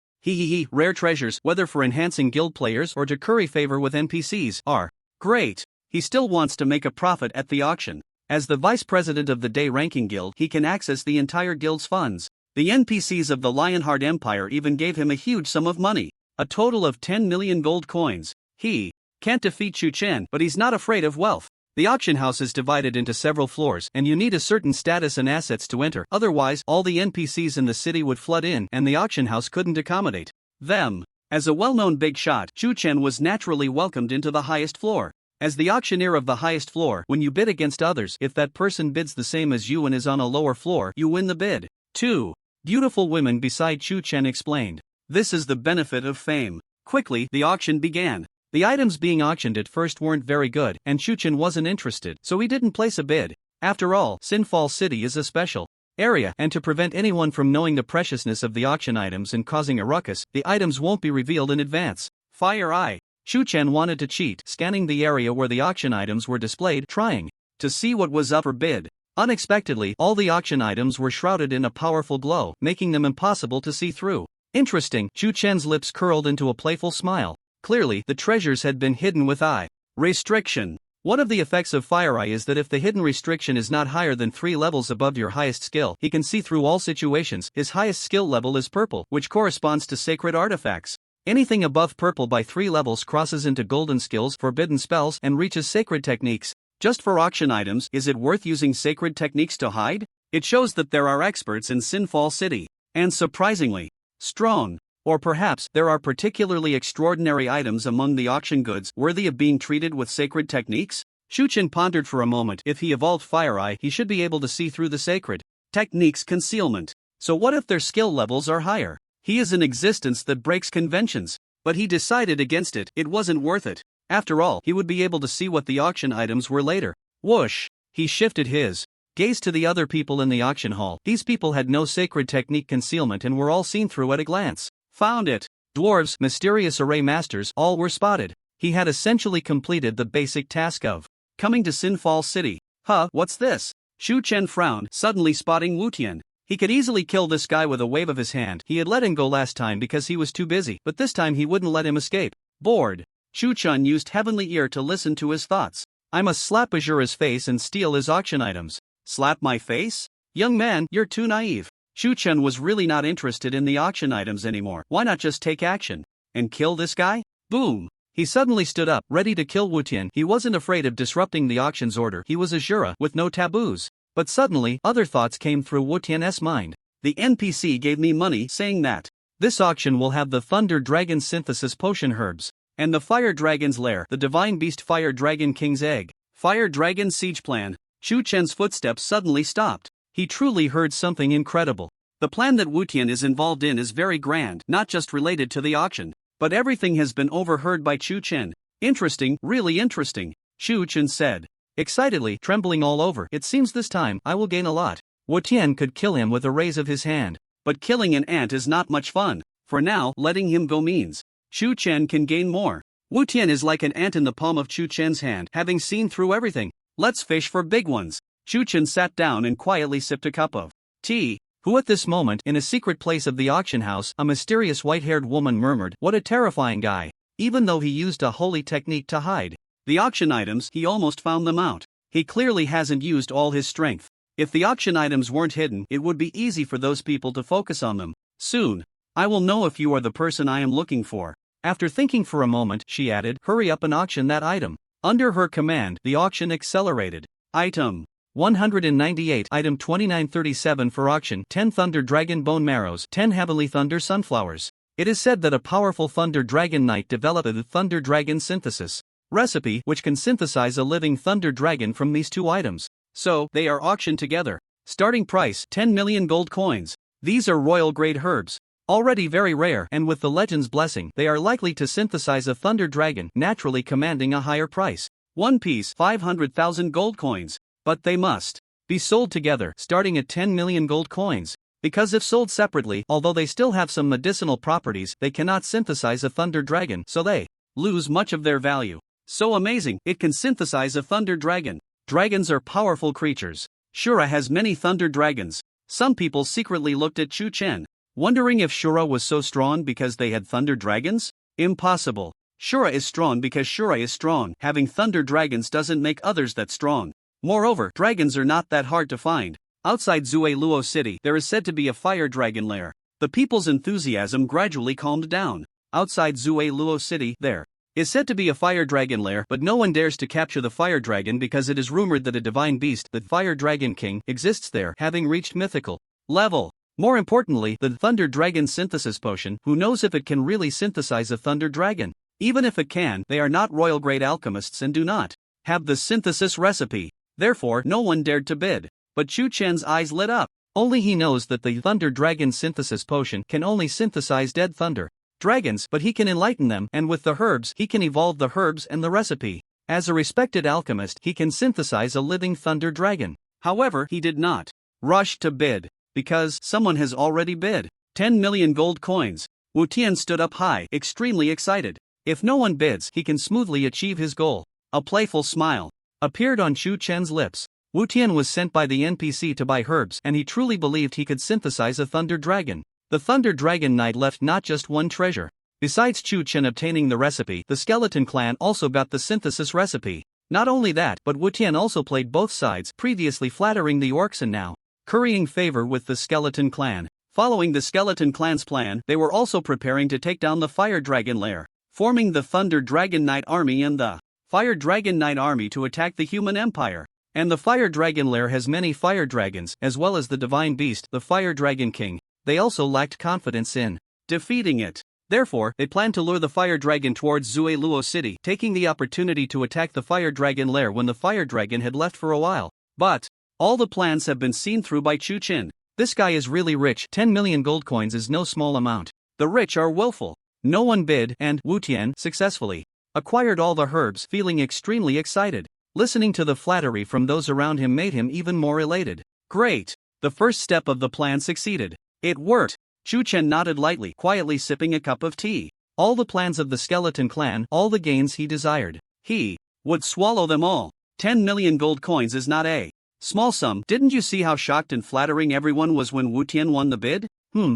Rare treasures, whether for enhancing guild players or to curry favor with NPCs, are great. He still wants to make a profit at the auction. As the vice president of the Day Ranking Guild, he can access the entire guild's funds. The NPCs of the Lionheart Empire even gave him a huge sum of money, a total of 10 million gold coins. He can't defeat Chuchen, but he's not afraid of wealth. The auction house is divided into several floors, and you need a certain status and assets to enter. Otherwise, all the NPCs in the city would flood in, and the auction house couldn't accommodate them. As a well-known big shot, Chuchen was naturally welcomed into the highest floor. As the auctioneer of the highest floor, when you bid against others, if that person bids the same as you and is on a lower floor, you win the bid. 2 beautiful women beside Chuchen explained. This is the benefit of fame. Quickly, the auction began. The items being auctioned at first weren't very good, and Chuchen wasn't interested, so he didn't place a bid. After all, Sinfall City is a special area, and to prevent anyone from knowing the preciousness of the auction items and causing a ruckus, the items won't be revealed in advance. Fire Eye. Chuchen wanted to cheat, scanning the area where the auction items were displayed, trying to see what was up for bid. Unexpectedly, all the auction items were shrouded in a powerful glow, making them impossible to see through. Interesting. Chuchen's lips curled into a playful smile. Clearly, the treasures had been hidden with eye restriction. One of the effects of Fire Eye is that if the hidden restriction is not higher than 3 levels above your highest skill, he can see through all situations. His highest skill level is purple, which corresponds to sacred artifacts. Anything above purple by 3 levels crosses into golden skills, forbidden spells, and reaches sacred techniques. Just for auction items, is it worth using sacred techniques to hide? It shows that there are experts in Sinfall City, and surprisingly strong. Or perhaps there are particularly extraordinary items among the auction goods worthy of being treated with sacred techniques? Chuchen pondered for a moment. If he evolved Fire Eye, he should be able to see through the sacred techniques concealment. So what if their skill levels are higher? He is an existence that breaks conventions. But he decided against it, it wasn't worth it. After all, he would be able to see what the auction items were later. Whoosh! He shifted his gaze to the other people in the auction hall. These people had no sacred technique concealment and were all seen through at a glance. Found it! Dwarves, mysterious array masters, all were spotted. He had essentially completed the basic task of coming to Sinfall City. Huh, what's this? Shu Chen frowned, suddenly spotting Wu Tian. He could easily kill this guy with a wave of his hand. He had let him go last time because he was too busy, but this time he wouldn't let him escape. Bored, Shu Chen used Heavenly Ear to listen to his thoughts. I must slap Azura's face and steal his auction items. Slap my face? Young man, you're too naive. Shu Chen was really not interested in the auction items anymore. Why not just take action and kill this guy? Boom! He suddenly stood up, ready to kill Wu Tian. He wasn't afraid of disrupting the auction's order. He was Azura, with no taboos. But suddenly, other thoughts came through Wu Tian's mind. The NPC gave me money saying that this auction will have the Thunder Dragon Synthesis Potion Herbs, and the Fire Dragon's Lair, the Divine Beast Fire Dragon King's Egg, Fire Dragon Siege Plan. Shu Chen's footsteps suddenly stopped. He truly heard something incredible. The plan that Wu Tian is involved in is very grand, not just related to the auction, but everything has been overheard by Shu Chen. Interesting, really interesting, Shu Chen said, excitedly, trembling all over. It seems this time I will gain a lot. Wu Tian could kill him with a raise of his hand, but killing an ant is not much fun. For now, letting him go means Shu Chen can gain more. Wu Tian is like an ant in the palm of Shu Chen's hand, having seen through everything. Let's fish for big ones. Shu Chen sat down and quietly sipped a cup of tea. Who at this moment, in a secret place of the auction house, a mysterious white-haired woman murmured, "What a terrifying guy." Even though he used a holy technique to hide the auction items, he almost found them out. He clearly hasn't used all his strength. If the auction items weren't hidden, it would be easy for those people to focus on them. Soon, I will know if you are the person I am looking for. After thinking for a moment, she added, "Hurry up and auction that item." Under her command, the auction accelerated. Item 198, Item 2937 for auction, 10 Thunder Dragon Bone Marrows, 10 Heavenly Thunder Sunflowers. It is said that a powerful Thunder Dragon Knight developed the Thunder Dragon Synthesis recipe, which can synthesize a living Thunder Dragon from these two items. So, they are auctioned together. Starting price, 10 million gold coins. These are royal grade herbs, already very rare, and with the legend's blessing, they are likely to synthesize a Thunder Dragon, naturally commanding a higher price. One piece, 500,000 gold coins. But they must be sold together, starting at 10 million gold coins. Because if sold separately, although they still have some medicinal properties, they cannot synthesize a Thunder Dragon, so they lose much of their value. So amazing, it can synthesize a Thunder Dragon. Dragons are powerful creatures. Shura has many Thunder Dragons. Some people secretly looked at Shu Chen, wondering if Shura was so strong because they had Thunder Dragons? Impossible. Shura is strong because Shura is strong. Having Thunder Dragons doesn't make others that strong. Moreover, dragons are not that hard to find. Outside Zue Luo City, there is said to be a fire dragon lair. The people's enthusiasm gradually calmed down. Outside Zue Luo City, there is said to be a fire dragon lair, but no one dares to capture the fire dragon because it is rumored that a divine beast, the Fire Dragon King, exists there, having reached mythical level. More importantly, the Thunder Dragon Synthesis Potion, who knows if it can really synthesize a Thunder Dragon? Even if it can, they are not royal grade alchemists and do not have the synthesis recipe. Therefore, no one dared to bid. But Shu Chen's eyes lit up. Only he knows that the Thunder Dragon Synthesis Potion can only synthesize dead Thunder Dragons, but he can enlighten them, and with the herbs, he can evolve the herbs and the recipe. As a respected alchemist, he can synthesize a living Thunder Dragon. However, he did not rush to bid, because someone has already bid 10 million gold coins. Wu Tian stood up high, extremely excited. If no one bids, he can smoothly achieve his goal. A playful smile appeared on Shu Chen's lips. Wu Tian was sent by the NPC to buy herbs, and he truly believed he could synthesize a Thunder Dragon. The Thunder Dragon Knight left not just one treasure. Besides Shu Chen obtaining the recipe, the Skeleton Clan also got the synthesis recipe. Not only that, but Wu Tian also played both sides, previously flattering the orcs and now currying favor with the Skeleton Clan. Following the Skeleton Clan's plan, they were also preparing to take down the Fire Dragon Lair, forming the Thunder Dragon Knight Army and the Fire Dragon Knight Army to attack the human empire. And the Fire Dragon Lair has many fire dragons, as well as the divine beast, the Fire Dragon King. They also lacked confidence in defeating it. Therefore, they planned to lure the Fire Dragon towards Zue Luo City, taking the opportunity to attack the Fire Dragon Lair when the Fire Dragon had left for a while. But All the plans have been seen through by Chu Chin. This guy is really rich. 10 million gold coins is no small amount. The rich are willful. No one bid, and Wu Tian successfully acquired all the herbs, feeling extremely excited. Listening to the flattery from those around him made him even more elated. Great! The first step of the plan succeeded. It worked. Chu Chen nodded lightly, quietly sipping a cup of tea. All the plans of the skeleton clan, all the gains he desired. He would swallow them all. 10 million gold coins is not a small sum. Didn't you see how shocked and flattering everyone was when Wu Tian won the bid?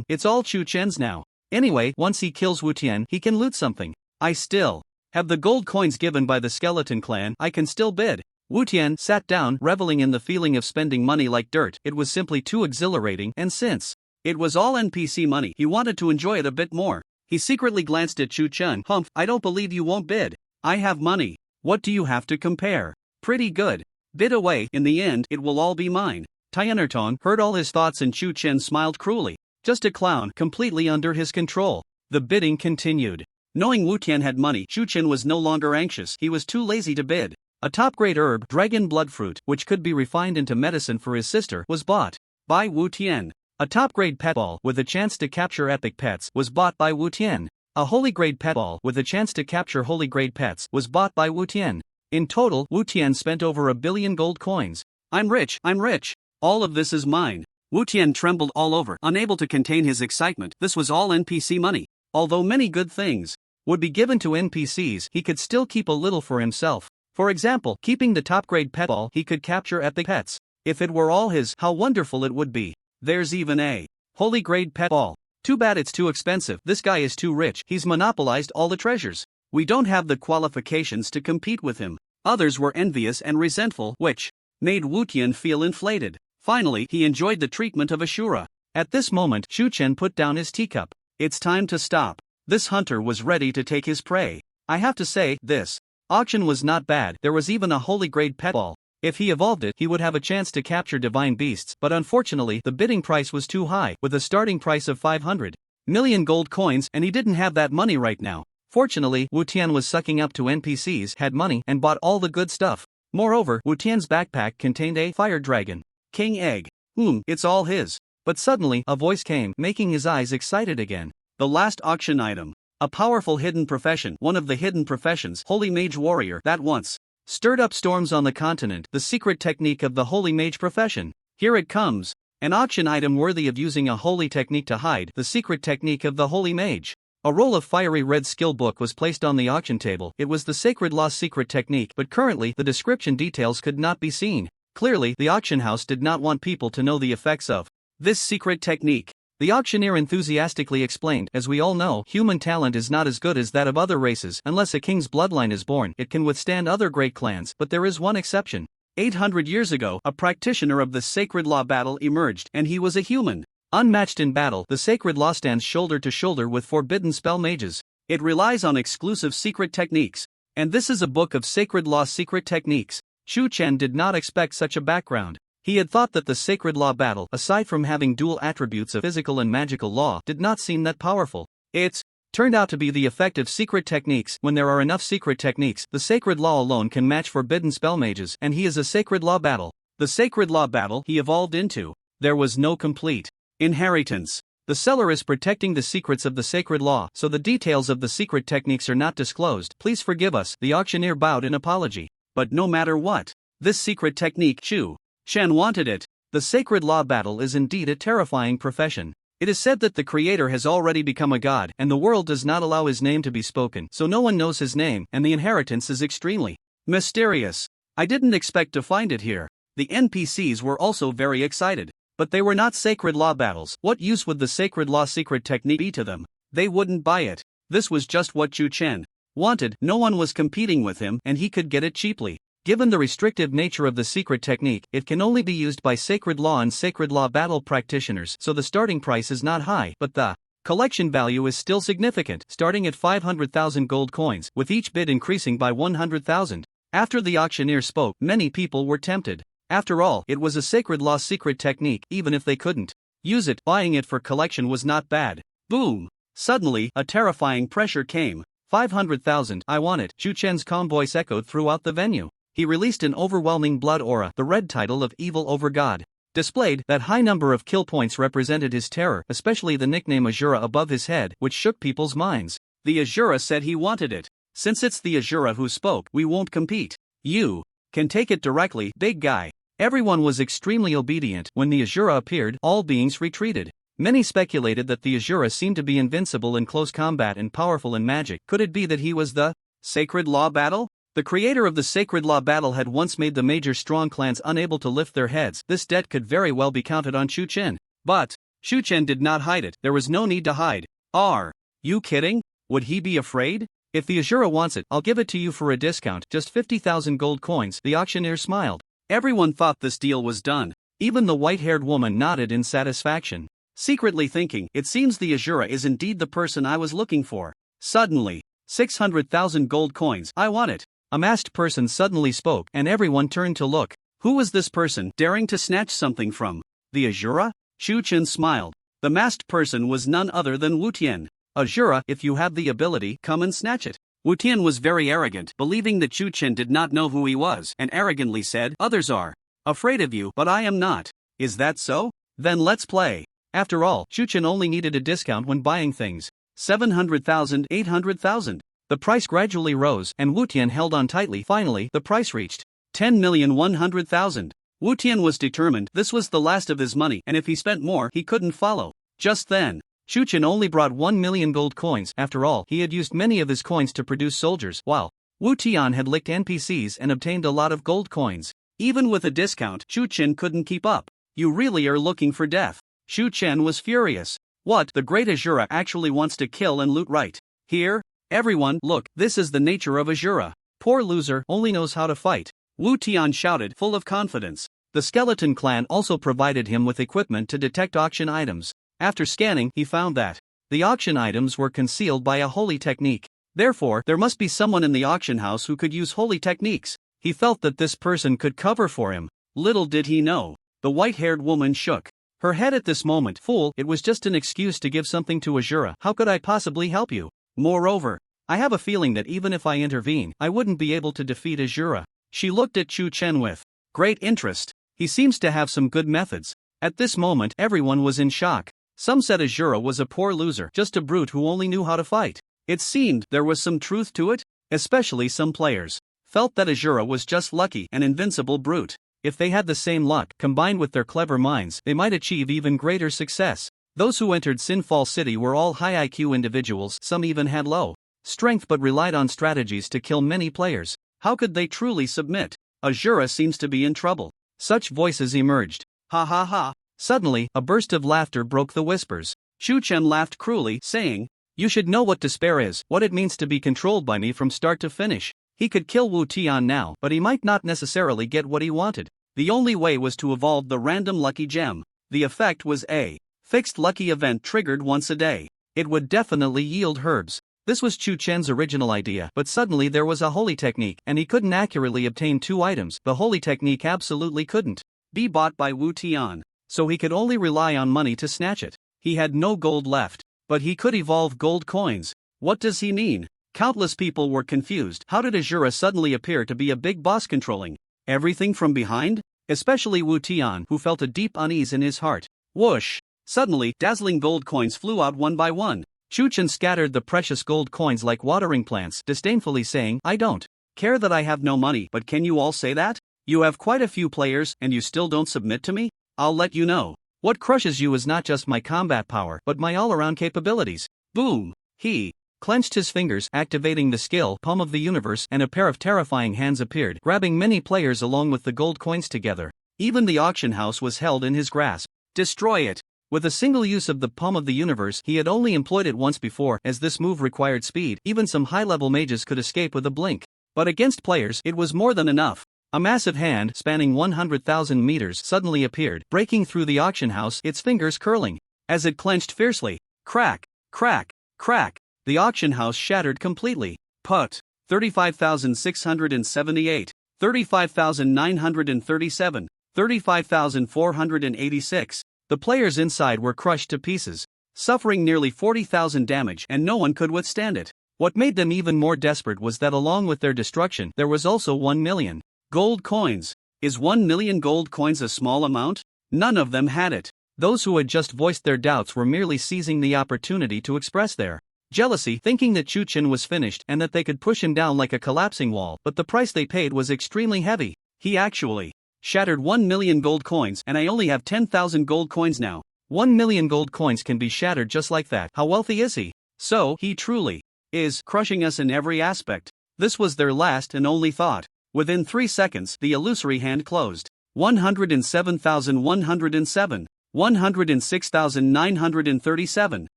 It's all Chu Chen's now. Anyway, once he kills Wu Tian, he can loot something. I still have the gold coins given by the skeleton clan. I can still bid. Wu Tian sat down, reveling in the feeling of spending money like dirt. It was simply too exhilarating, and since it was all NPC money, he wanted to enjoy it a bit more. He secretly glanced at Chu Chen. Humph, I don't believe you won't bid. I have money. What do you have to compare? Pretty good. Bid away. In the end, it will all be mine. Tianertong heard all his thoughts and Chu Chen smiled cruelly. Just a clown, completely under his control. The bidding continued. Knowing Wu Tian had money, Chu Chen was no longer anxious. He was too lazy to bid. A top-grade herb, dragon blood fruit, which could be refined into medicine for his sister, was bought by Wu Tian. A top-grade pet ball with a chance to capture epic pets was bought by Wu Tian. A holy-grade pet ball with a chance to capture holy-grade pets was bought by Wu Tian. In total, Wu Tian spent over 1 billion gold coins. I'm rich, I'm rich. All of this is mine. Wu Tian trembled all over, unable to contain his excitement. This was all NPC money. Although many good things would be given to NPCs, he could still keep a little for himself. For example, keeping the top-grade pet ball, he could capture epic pets. If it were all his, how wonderful it would be. There's even a holy-grade pet ball. Too bad it's too expensive. This guy is too rich. He's monopolized all the treasures. We don't have the qualifications to compete with him. Others were envious and resentful, which made Wu Tian feel inflated. Finally, he enjoyed the treatment of Ashura. At this moment, Chu Chen put down his teacup. It's time to stop. This hunter was ready to take his prey. I have to say, this auction was not bad. There was even a holy-grade pet ball. If he evolved it, he would have a chance to capture divine beasts, but unfortunately, the bidding price was too high, with a starting price of 500 million gold coins, and he didn't have that money right now. Fortunately, Wu Tian was sucking up to NPCs, had money, and bought all the good stuff. Moreover, Wu Tian's backpack contained a fire dragon king egg. It's all his. But suddenly, a voice came, making his eyes excited again. The last auction item. A powerful hidden profession, one of the hidden professions, Holy Mage Warrior, that once stirred up storms on the continent, the secret technique of the Holy Mage profession. Here it comes. An auction item worthy of using a holy technique to hide, the secret technique of the Holy Mage. A roll of fiery red skill book was placed on the auction table. It was the Sacred Law secret technique, but currently, the description details could not be seen. Clearly, the auction house did not want people to know the effects of this secret technique. The auctioneer enthusiastically explained, as we all know, human talent is not as good as that of other races. Unless a king's bloodline is born, it can withstand other great clans, but there is one exception. 800 years ago, a practitioner of the Sacred Law battle emerged, and he was a human. Unmatched in battle, the Sacred Law stands shoulder to shoulder with forbidden spell mages. It relies on exclusive secret techniques. And this is a book of Sacred Law secret techniques. Chu Chen did not expect such a background. He had thought that the Sacred Law battle, aside from having dual attributes of physical and magical law, did not seem that powerful. It's turned out to be the effect of secret techniques. When there are enough secret techniques, the Sacred Law alone can match forbidden spell mages, and he is a Sacred Law battle. The Sacred Law battle he evolved into. There was no complete inheritance. The seller is protecting the secrets of the Sacred Law, so the details of the secret techniques are not disclosed. Please forgive us. The auctioneer bowed in apology. But no matter what, this secret technique, Chu Chen wanted it. The Sacred Law battle is indeed a terrifying profession. It is said that the creator has already become a god, and the world does not allow his name to be spoken, so no one knows his name, and the inheritance is extremely mysterious. I didn't expect to find it here. The NPCs were also very excited. But they were not Sacred Law battles. What use would the Sacred Law secret technique be to them? They wouldn't buy it. This was just what Chu Chen wanted. No one was competing with him, and he could get it cheaply. Given the restrictive nature of the secret technique, it can only be used by Sacred Law and Sacred Law battle practitioners, so the starting price is not high, but the collection value is still significant, starting at 500,000 gold coins, with each bid increasing by 100,000. After the auctioneer spoke, many people were tempted. After all, it was a Sacred Law secret technique. Even if they couldn't use it, buying it for collection was not bad. Boom! Suddenly, a terrifying pressure came. 500,000, I want it. Chu Chen's calm voice echoed throughout the venue. he released an overwhelming blood aura, the red title of Evil Over God. Displayed, that high number of kill points represented his terror, especially the nickname Azura above his head, which shook people's minds. The Azura said he wanted it. Since it's the Azura who spoke, we won't compete. You can take it directly, big guy. Everyone was extremely obedient. When the Azura appeared, all beings retreated. Many speculated that the Azura seemed to be invincible in close combat and powerful in magic. Could it be that he was the Sacred Law Battle? The creator of the Sacred Law Battle had once made the major strong clans unable to lift their heads. This debt could very well be counted on Shu Chen. But Shu Chen did not hide it. There was no need to hide. Are you kidding? Would he be afraid? If the Azura wants it, I'll give it to you for a discount, just 50,000 gold coins. The auctioneer smiled. Everyone thought this deal was done. Even the white-haired woman nodded in satisfaction, secretly thinking, it seems the Azura is indeed the person I was looking for. Suddenly, 600,000 gold coins. I want it. A masked person suddenly spoke, and everyone turned to look. Who was this person daring to snatch something from the Azura? Shu Chen smiled. The masked person was none other than Wu Tian. Azura, if you have the ability, come and snatch it. Wu Tian was very arrogant, believing that Shu Chen did not know who he was, and arrogantly said, others are afraid of you, but I am not. Is that so? Then let's play. After all, Shu Chen only needed a discount when buying things. 700,000, 800,000. The price gradually rose, and Wu Tian held on tightly. Finally, the price reached 10,100,000. Wu Tian was determined. This was the last of his money, and if he spent more, he couldn't follow. Just then, Shu Chen only brought 1 million gold coins. After all, he had used many of his coins to produce soldiers, while Wu Tian had licked NPCs and obtained a lot of gold coins. Even with a discount, Shu Chen couldn't keep up. You really are looking for death. Shu Chen was furious. What? The great Azura actually wants to kill and loot right here? Everyone, look, this is the nature of Azura. Poor loser, only knows how to fight. Wu Tian shouted, full of confidence. The skeleton clan also provided him with equipment to detect auction items. After scanning, he found that the auction items were concealed by a holy technique. Therefore, there must be someone in the auction house who could use holy techniques. He felt that this person could cover for him. Little did he know. The white-haired woman shook her head at this moment. Fool, it was just an excuse to give something to Azura. How could I possibly help you? Moreover, I have a feeling that even if I intervene, I wouldn't be able to defeat Azura. She looked at Shu Chen with great interest. He seems to have some good methods. At this moment, everyone was in shock. Some said Azura was a poor loser, just a brute who only knew how to fight. It seemed there was some truth to it. Especially some players felt that Azura was just lucky, an invincible brute. If they had the same luck, combined with their clever minds, they might achieve even greater success. Those who entered Sinfall City were all high IQ individuals, some even had low strength but relied on strategies to kill many players. How could they truly submit? Azura seems to be in trouble. Such voices emerged. Ha ha ha. Suddenly, a burst of laughter broke the whispers. Shu Chen laughed cruelly, saying, you should know what despair is, what it means to be controlled by me from start to finish. He could kill Wu Tian now, but he might not necessarily get what he wanted. The only way was to evolve the random lucky gem. The effect was a fixed lucky event triggered once a day. It would definitely yield herbs. This was Shu Chen's original idea, but suddenly there was a holy technique, and he couldn't accurately obtain two items. The holy technique absolutely couldn't be bought by Wu Tian, so he could only rely on money to snatch it. He had no gold left, but he could evolve gold coins. What does he mean? Countless people were confused. How did Azura suddenly appear to be a big boss controlling everything from behind? Especially Wu Tian, who felt a deep unease in his heart. Whoosh! Suddenly, dazzling gold coins flew out one by one. Shu Chen scattered the precious gold coins like watering plants, disdainfully saying, I don't care that I have no money, but can you all say that? You have quite a few players, and you still don't submit to me? I'll let you know. What crushes you is not just my combat power, but my all-around capabilities. Boom! He clenched his fingers, activating the skill Palm of the Universe, and a pair of terrifying hands appeared, grabbing many players along with the gold coins together. Even the auction house was held in his grasp. Destroy it! With a single use of the Palm of the Universe, he had only employed it once before, as this move required speed. Even some high-level mages could escape with a blink. But against players, it was more than enough. A massive hand, spanning 100,000 meters, suddenly appeared, breaking through the auction house, its fingers curling. As it clenched fiercely, crack, crack, crack, the auction house shattered completely. Put. 35,678, 35,937, 35,486. The players inside were crushed to pieces, suffering nearly 40,000 damage, and no one could withstand it. What made them even more desperate was that along with their destruction, there was also 1 million Gold coins. Is 1 million gold coins a small amount? None of them had it. Those who had just voiced their doubts were merely seizing the opportunity to express their jealousy, thinking that Chu-Chen was finished and that they could push him down like a collapsing wall, but the price they paid was extremely heavy. He actually shattered 1 million gold coins, and I only have 10,000 gold coins now. 1 million gold coins can be shattered just like that. How wealthy is he? So, he truly is crushing us in every aspect. This was their last and only thought. Within 3 seconds, the illusory hand closed. 107,107. 106,937.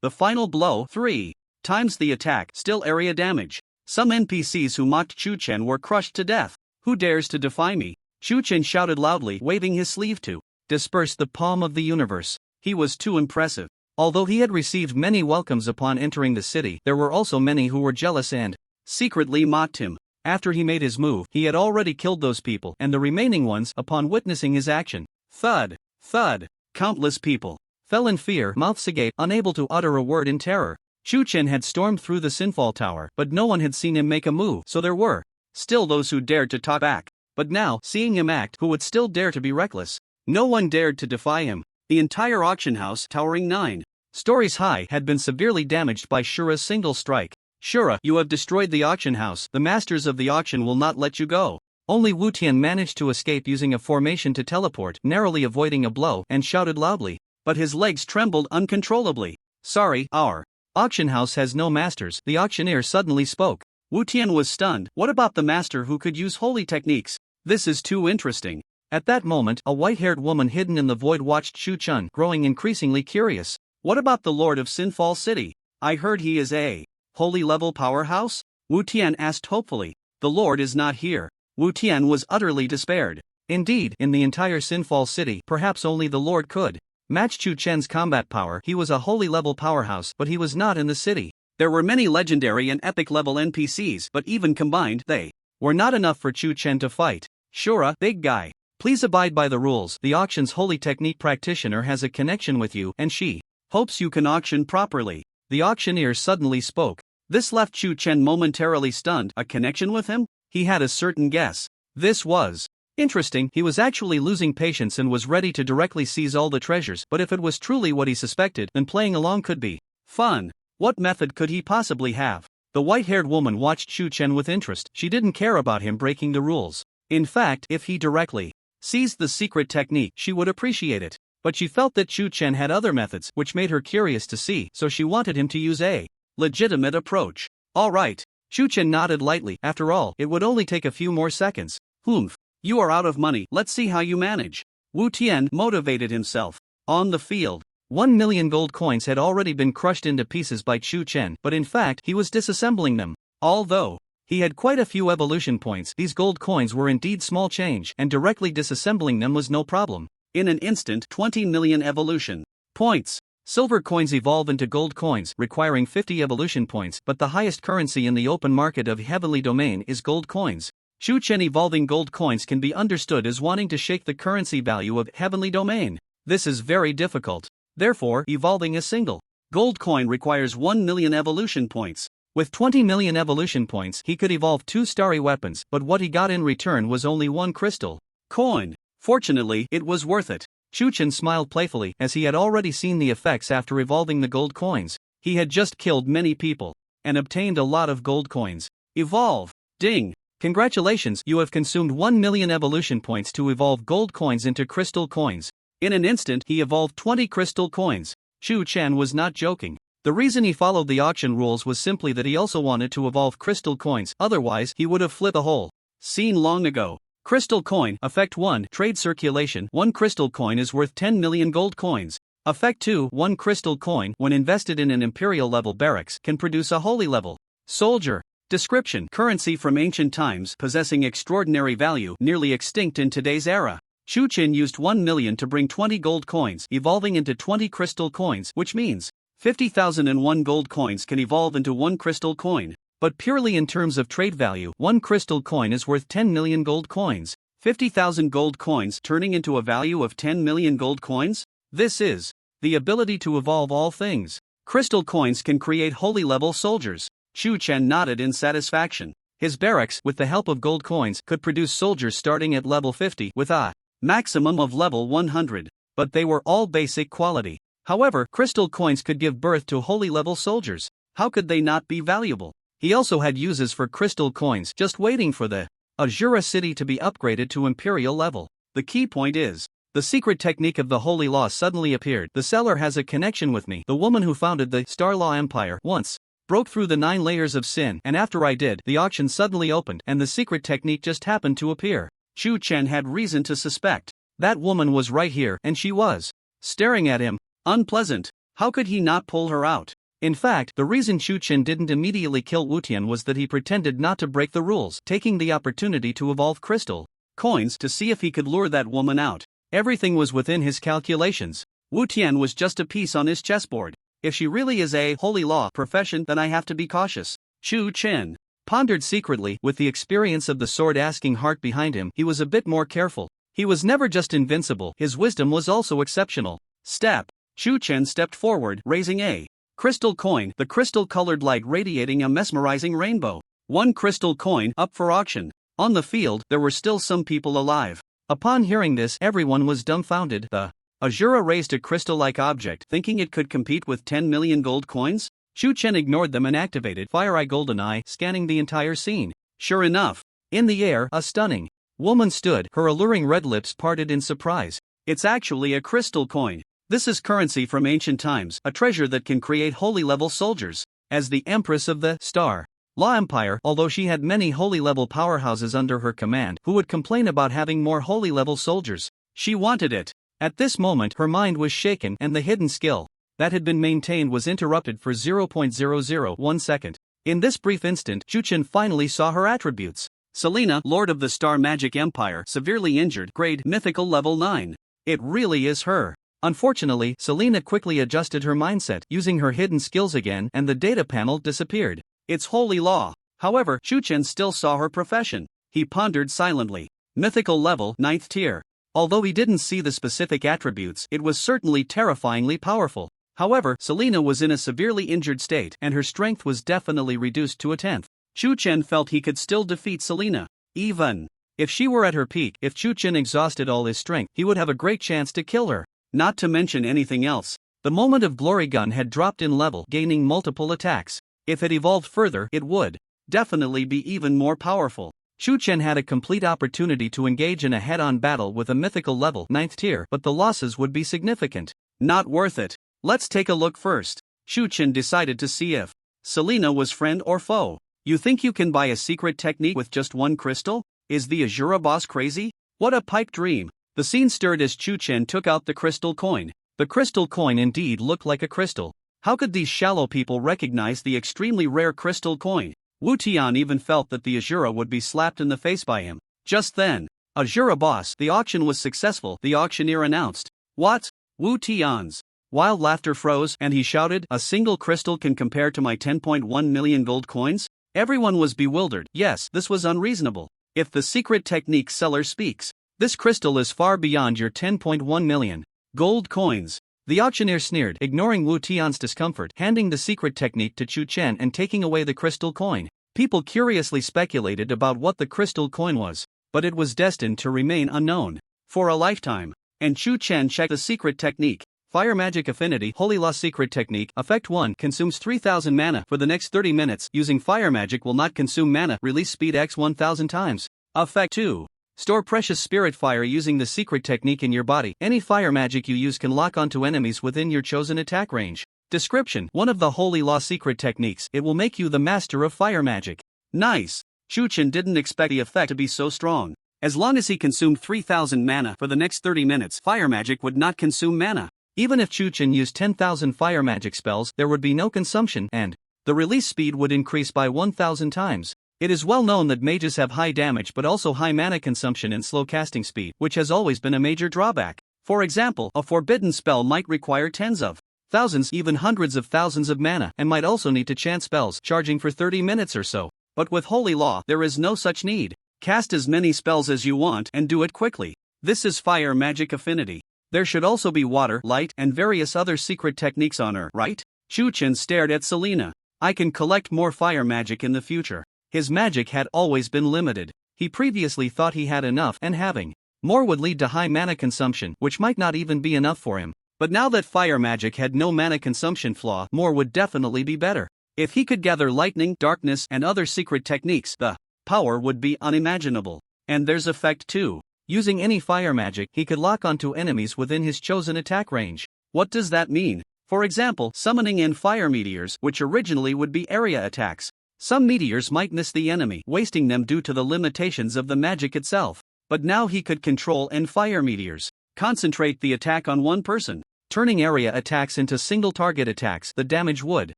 The final blow, 3 times the attack, still area damage. Some NPCs who mocked Chu-Chen were crushed to death. Who dares to defy me? Chu-Chen shouted loudly, waving his sleeve to disperse the palm of the universe. He was too impressive. Although he had received many welcomes upon entering the city, there were also many who were jealous and secretly mocked him. After he made his move, he had already killed those people, and the remaining ones, upon witnessing his action, thud, thud, countless people fell in fear, mouths agape, unable to utter a word in terror. Chu-Chen had stormed through the Sinfall Tower, but no one had seen him make a move, so there were still those who dared to talk back. But now, seeing him act, who would still dare to be reckless? No one dared to defy him. The entire auction house, towering 9 stories high, had been severely damaged by Shura's single strike. Shura, you have destroyed the auction house. The masters of the auction will not let you go. Only Wu Tian managed to escape using a formation to teleport, narrowly avoiding a blow, and shouted loudly. But his legs trembled uncontrollably. Sorry, our auction house has no masters. The auctioneer suddenly spoke. Wu Tian was stunned. What about the master who could use holy techniques? This is too interesting. At that moment, a white-haired woman hidden in the void watched Chu-Chen, growing increasingly curious. What about the Lord of Sinfall City? I heard he is a holy-level powerhouse? Wu Tian asked hopefully. The Lord is not here. Wu Tian was utterly despaired. Indeed, in the entire Sinfall City, perhaps only the Lord could match Chu-Chen's combat power. He was a holy-level powerhouse, but he was not in the city. There were many legendary and epic-level NPCs, but even combined, they were not enough for Chu-Chen to fight. Shura, big guy, please abide by the rules. The auction's holy technique practitioner has a connection with you, and she hopes you can auction properly. The auctioneer suddenly spoke. This left Chu-Chen momentarily stunned. A connection with him? He had a certain guess. This was interesting. He was actually losing patience and was ready to directly seize all the treasures, but if it was truly what he suspected, then playing along could be fun. What method could he possibly have? The white-haired woman watched Chu-Chen with interest. She didn't care about him breaking the rules. In fact, if he directly seized the secret technique, she would appreciate it. But she felt that Chu-Chen had other methods, which made her curious to see, so she wanted him to use a legitimate approach. All right. Chu-Chen nodded lightly. After all, it would only take a few more seconds. Humph. You are out of money. Let's see how you manage. Wu Tian motivated himself. On the field, 1 million gold coins had already been crushed into pieces by Chu-Chen, but in fact, he was disassembling them. Although he had quite a few evolution points, these gold coins were indeed small change, and directly disassembling them was no problem. In an instant, 20 million evolution points. Silver coins evolve into gold coins, requiring 50 evolution points, but the highest currency in the open market of Heavenly Domain is gold coins. Chu-Chen evolving gold coins can be understood as wanting to shake the currency value of Heavenly Domain. This is very difficult. Therefore, evolving a single gold coin requires 1 million evolution points. With 20 million evolution points, he could evolve 2 starry weapons, but what he got in return was only 1 crystal coin. Fortunately, it was worth it. Chu-Chen smiled playfully, as he had already seen the effects after evolving the gold coins. He had just killed many people and obtained a lot of gold coins. Evolve. Ding. Congratulations, you have consumed 1 million evolution points to evolve gold coins into crystal coins. In an instant, he evolved 20 crystal coins. Chu-Chen was not joking. The reason he followed the auction rules was simply that he also wanted to evolve crystal coins, otherwise he would have flipped the whole scene long ago. Crystal coin. Effect 1. Trade circulation. 1 crystal coin is worth 10 million gold coins. Effect 2. 1 crystal coin, when invested in an imperial level barracks, can produce a holy level soldier. Description: currency from ancient times, possessing extraordinary value, nearly extinct in today's era. Chu-Chen used 1 million to bring 20 gold coins, evolving into 20 crystal coins, which means 50,001 gold coins can evolve into 1 crystal coin. But purely in terms of trade value, 1 crystal coin is worth 10 million gold coins. 50,000 gold coins turning into a value of 10 million gold coins? This is the ability to evolve all things. Crystal coins can create holy level soldiers. Chu-Chen nodded in satisfaction. His barracks, with the help of gold coins, could produce soldiers starting at level 50 with a maximum of level 100. But they were all basic quality. However, crystal coins could give birth to holy level soldiers. How could they not be valuable? He also had uses for crystal coins, just waiting for the Azura city to be upgraded to imperial level. The key point is, the secret technique of the holy law suddenly appeared. The seller has a connection with me. The woman who founded the Star Law Empire once broke through the 9 layers of sin, and after I did, the auction suddenly opened and the secret technique just happened to appear. Chu Chen had reason to suspect. That woman was right here, and she was staring at him. Unpleasant. How could he not pull her out? In fact, the reason Chu Chen didn't immediately kill Wu Tian was that he pretended not to break the rules, taking the opportunity to evolve crystal coins to see if he could lure that woman out. Everything was within his calculations. Wu Tian was just a piece on his chessboard. If she really is a holy law profession, then I have to be cautious. Chu Chen pondered secretly. With the experience of the sword-asking heart behind him, he was a bit more careful. He was never just invincible, his wisdom was also exceptional. Step. Chu Chen stepped forward, raising a crystal coin, the crystal-colored light radiating a mesmerizing rainbow. 1 crystal coin up for auction. On the field, there were still some people alive. Upon hearing this, everyone was dumbfounded. The Azura raised a crystal-like object, thinking it could compete with 10 million gold coins? Chu Chen ignored them and activated Fire Eye Golden Eye, scanning the entire scene. Sure enough, in the air, a stunning woman stood, her alluring red lips parted in surprise. It's actually a crystal coin. This is currency from ancient times, a treasure that can create holy-level soldiers. As the Empress of the Star Law Empire, although she had many holy-level powerhouses under her command, who would complain about having more holy-level soldiers? She wanted it. At this moment, her mind was shaken, and the hidden skill that had been maintained was interrupted for 0.001 second. In this brief instant, Chu Chen finally saw her attributes. Selena, Lord of the Star Magic Empire, severely injured, grade mythical level 9. It really is her. Unfortunately, Selena quickly adjusted her mindset, using her hidden skills again, and the data panel disappeared. It's holy law. However, Chu Chen still saw her profession. He pondered silently. Mythical level, 9th tier. Although he didn't see the specific attributes, it was certainly terrifyingly powerful. However, Selena was in a severely injured state, and her strength was definitely reduced to a 10th. Chu Chen felt he could still defeat Selena. Even if she were at her peak, if Chu Chen exhausted all his strength, he would have a great chance to kill her. Not to mention anything else. The Moment of Glory gun had dropped in level, gaining multiple attacks. If it evolved further, it would definitely be even more powerful. Chu Chen had a complete opportunity to engage in a head-on battle with a mythical level 9th tier, but the losses would be significant. Not worth it. Let's take a look first. Chu Chen decided to see if Selena was friend or foe. You think you can buy a secret technique with just 1 crystal? Is the Azura boss crazy? What a pipe dream. The scene stirred as Chu Chen took out the crystal coin. The crystal coin indeed looked like a crystal. How could these shallow people recognize the extremely rare crystal coin? Wu Tian even felt that the Azura would be slapped in the face by him. Just then, Azura boss, the auction was successful, the auctioneer announced. What? Wu Tian's wild laughter froze, and he shouted, a single crystal can compare to my 10.1 million gold coins? Everyone was bewildered. Yes, this was unreasonable. If the secret technique seller speaks, this crystal is far beyond your 10.1 million gold coins. The auctioneer sneered, ignoring Wu Tian's discomfort, handing the secret technique to Chu Chen and taking away the crystal coin. People curiously speculated about what the crystal coin was, but it was destined to remain unknown for a lifetime. And Chu Chen checked the secret technique. Fire Magic Affinity Holy Law Secret Technique. Effect 1 consumes 3000 mana for the next 30 minutes. Using Fire Magic will not consume mana. Release speed x 1000 times. Effect 2. Store precious spirit fire using the secret technique in your body. Any fire magic you use can lock onto enemies within your chosen attack range. Description: one of the Holy Law secret techniques. It will make you the master of fire magic. Nice. Chu Chen didn't expect the effect to be so strong. As long as he consumed 3000 mana for the next 30 minutes, fire magic would not consume mana. Even if Chu Chen used 10,000 fire magic spells, there would be no consumption, and the release speed would increase by 1000 times. It is well known that mages have high damage but also high mana consumption and slow casting speed, which has always been a major drawback. For example, a forbidden spell might require tens of thousands, even hundreds of thousands of mana, and might also need to chant spells, charging for 30 minutes or so. But with Holy Law, there is no such need. Cast as many spells as you want and do it quickly. This is Fire Magic Affinity. There should also be water, light, and various other secret techniques on her, right? Chu Chen stared at Selena. I can collect more fire magic in the future. His magic had always been limited. He previously thought he had enough, and having more would lead to high mana consumption, which might not even be enough for him. But now that fire magic had no mana consumption flaw, more would definitely be better. If he could gather lightning, darkness, and other secret techniques, the power would be unimaginable. And there's effect too. Using any fire magic, he could lock onto enemies within his chosen attack range. What does that mean? For example, summoning in fire meteors, which originally would be area attacks. Some meteors might miss the enemy, wasting them due to the limitations of the magic itself. But now he could control and fire meteors, concentrate the attack on one person, turning area attacks into single target attacks. The damage would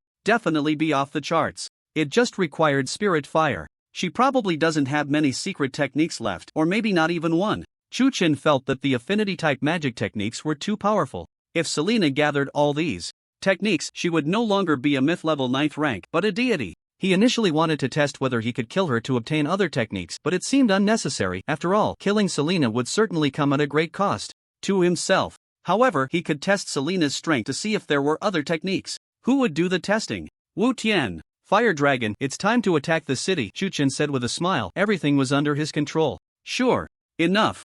definitely be off the charts. It just required spirit fire. She probably doesn't have many secret techniques left, or maybe not even one. Chu-Chin felt that the affinity-type magic techniques were too powerful. If Selena gathered all these techniques, she would no longer be a myth level 9th rank, but a deity. He initially wanted to test whether he could kill her to obtain other techniques, but it seemed unnecessary. After all, killing Selena would certainly come at a great cost to himself. However, he could test Selena's strength to see if there were other techniques. Who would do the testing? Wu Tian. Fire Dragon, it's time to attack the city, Chu-Chin said with a smile. Everything was under his control. Sure. Enough.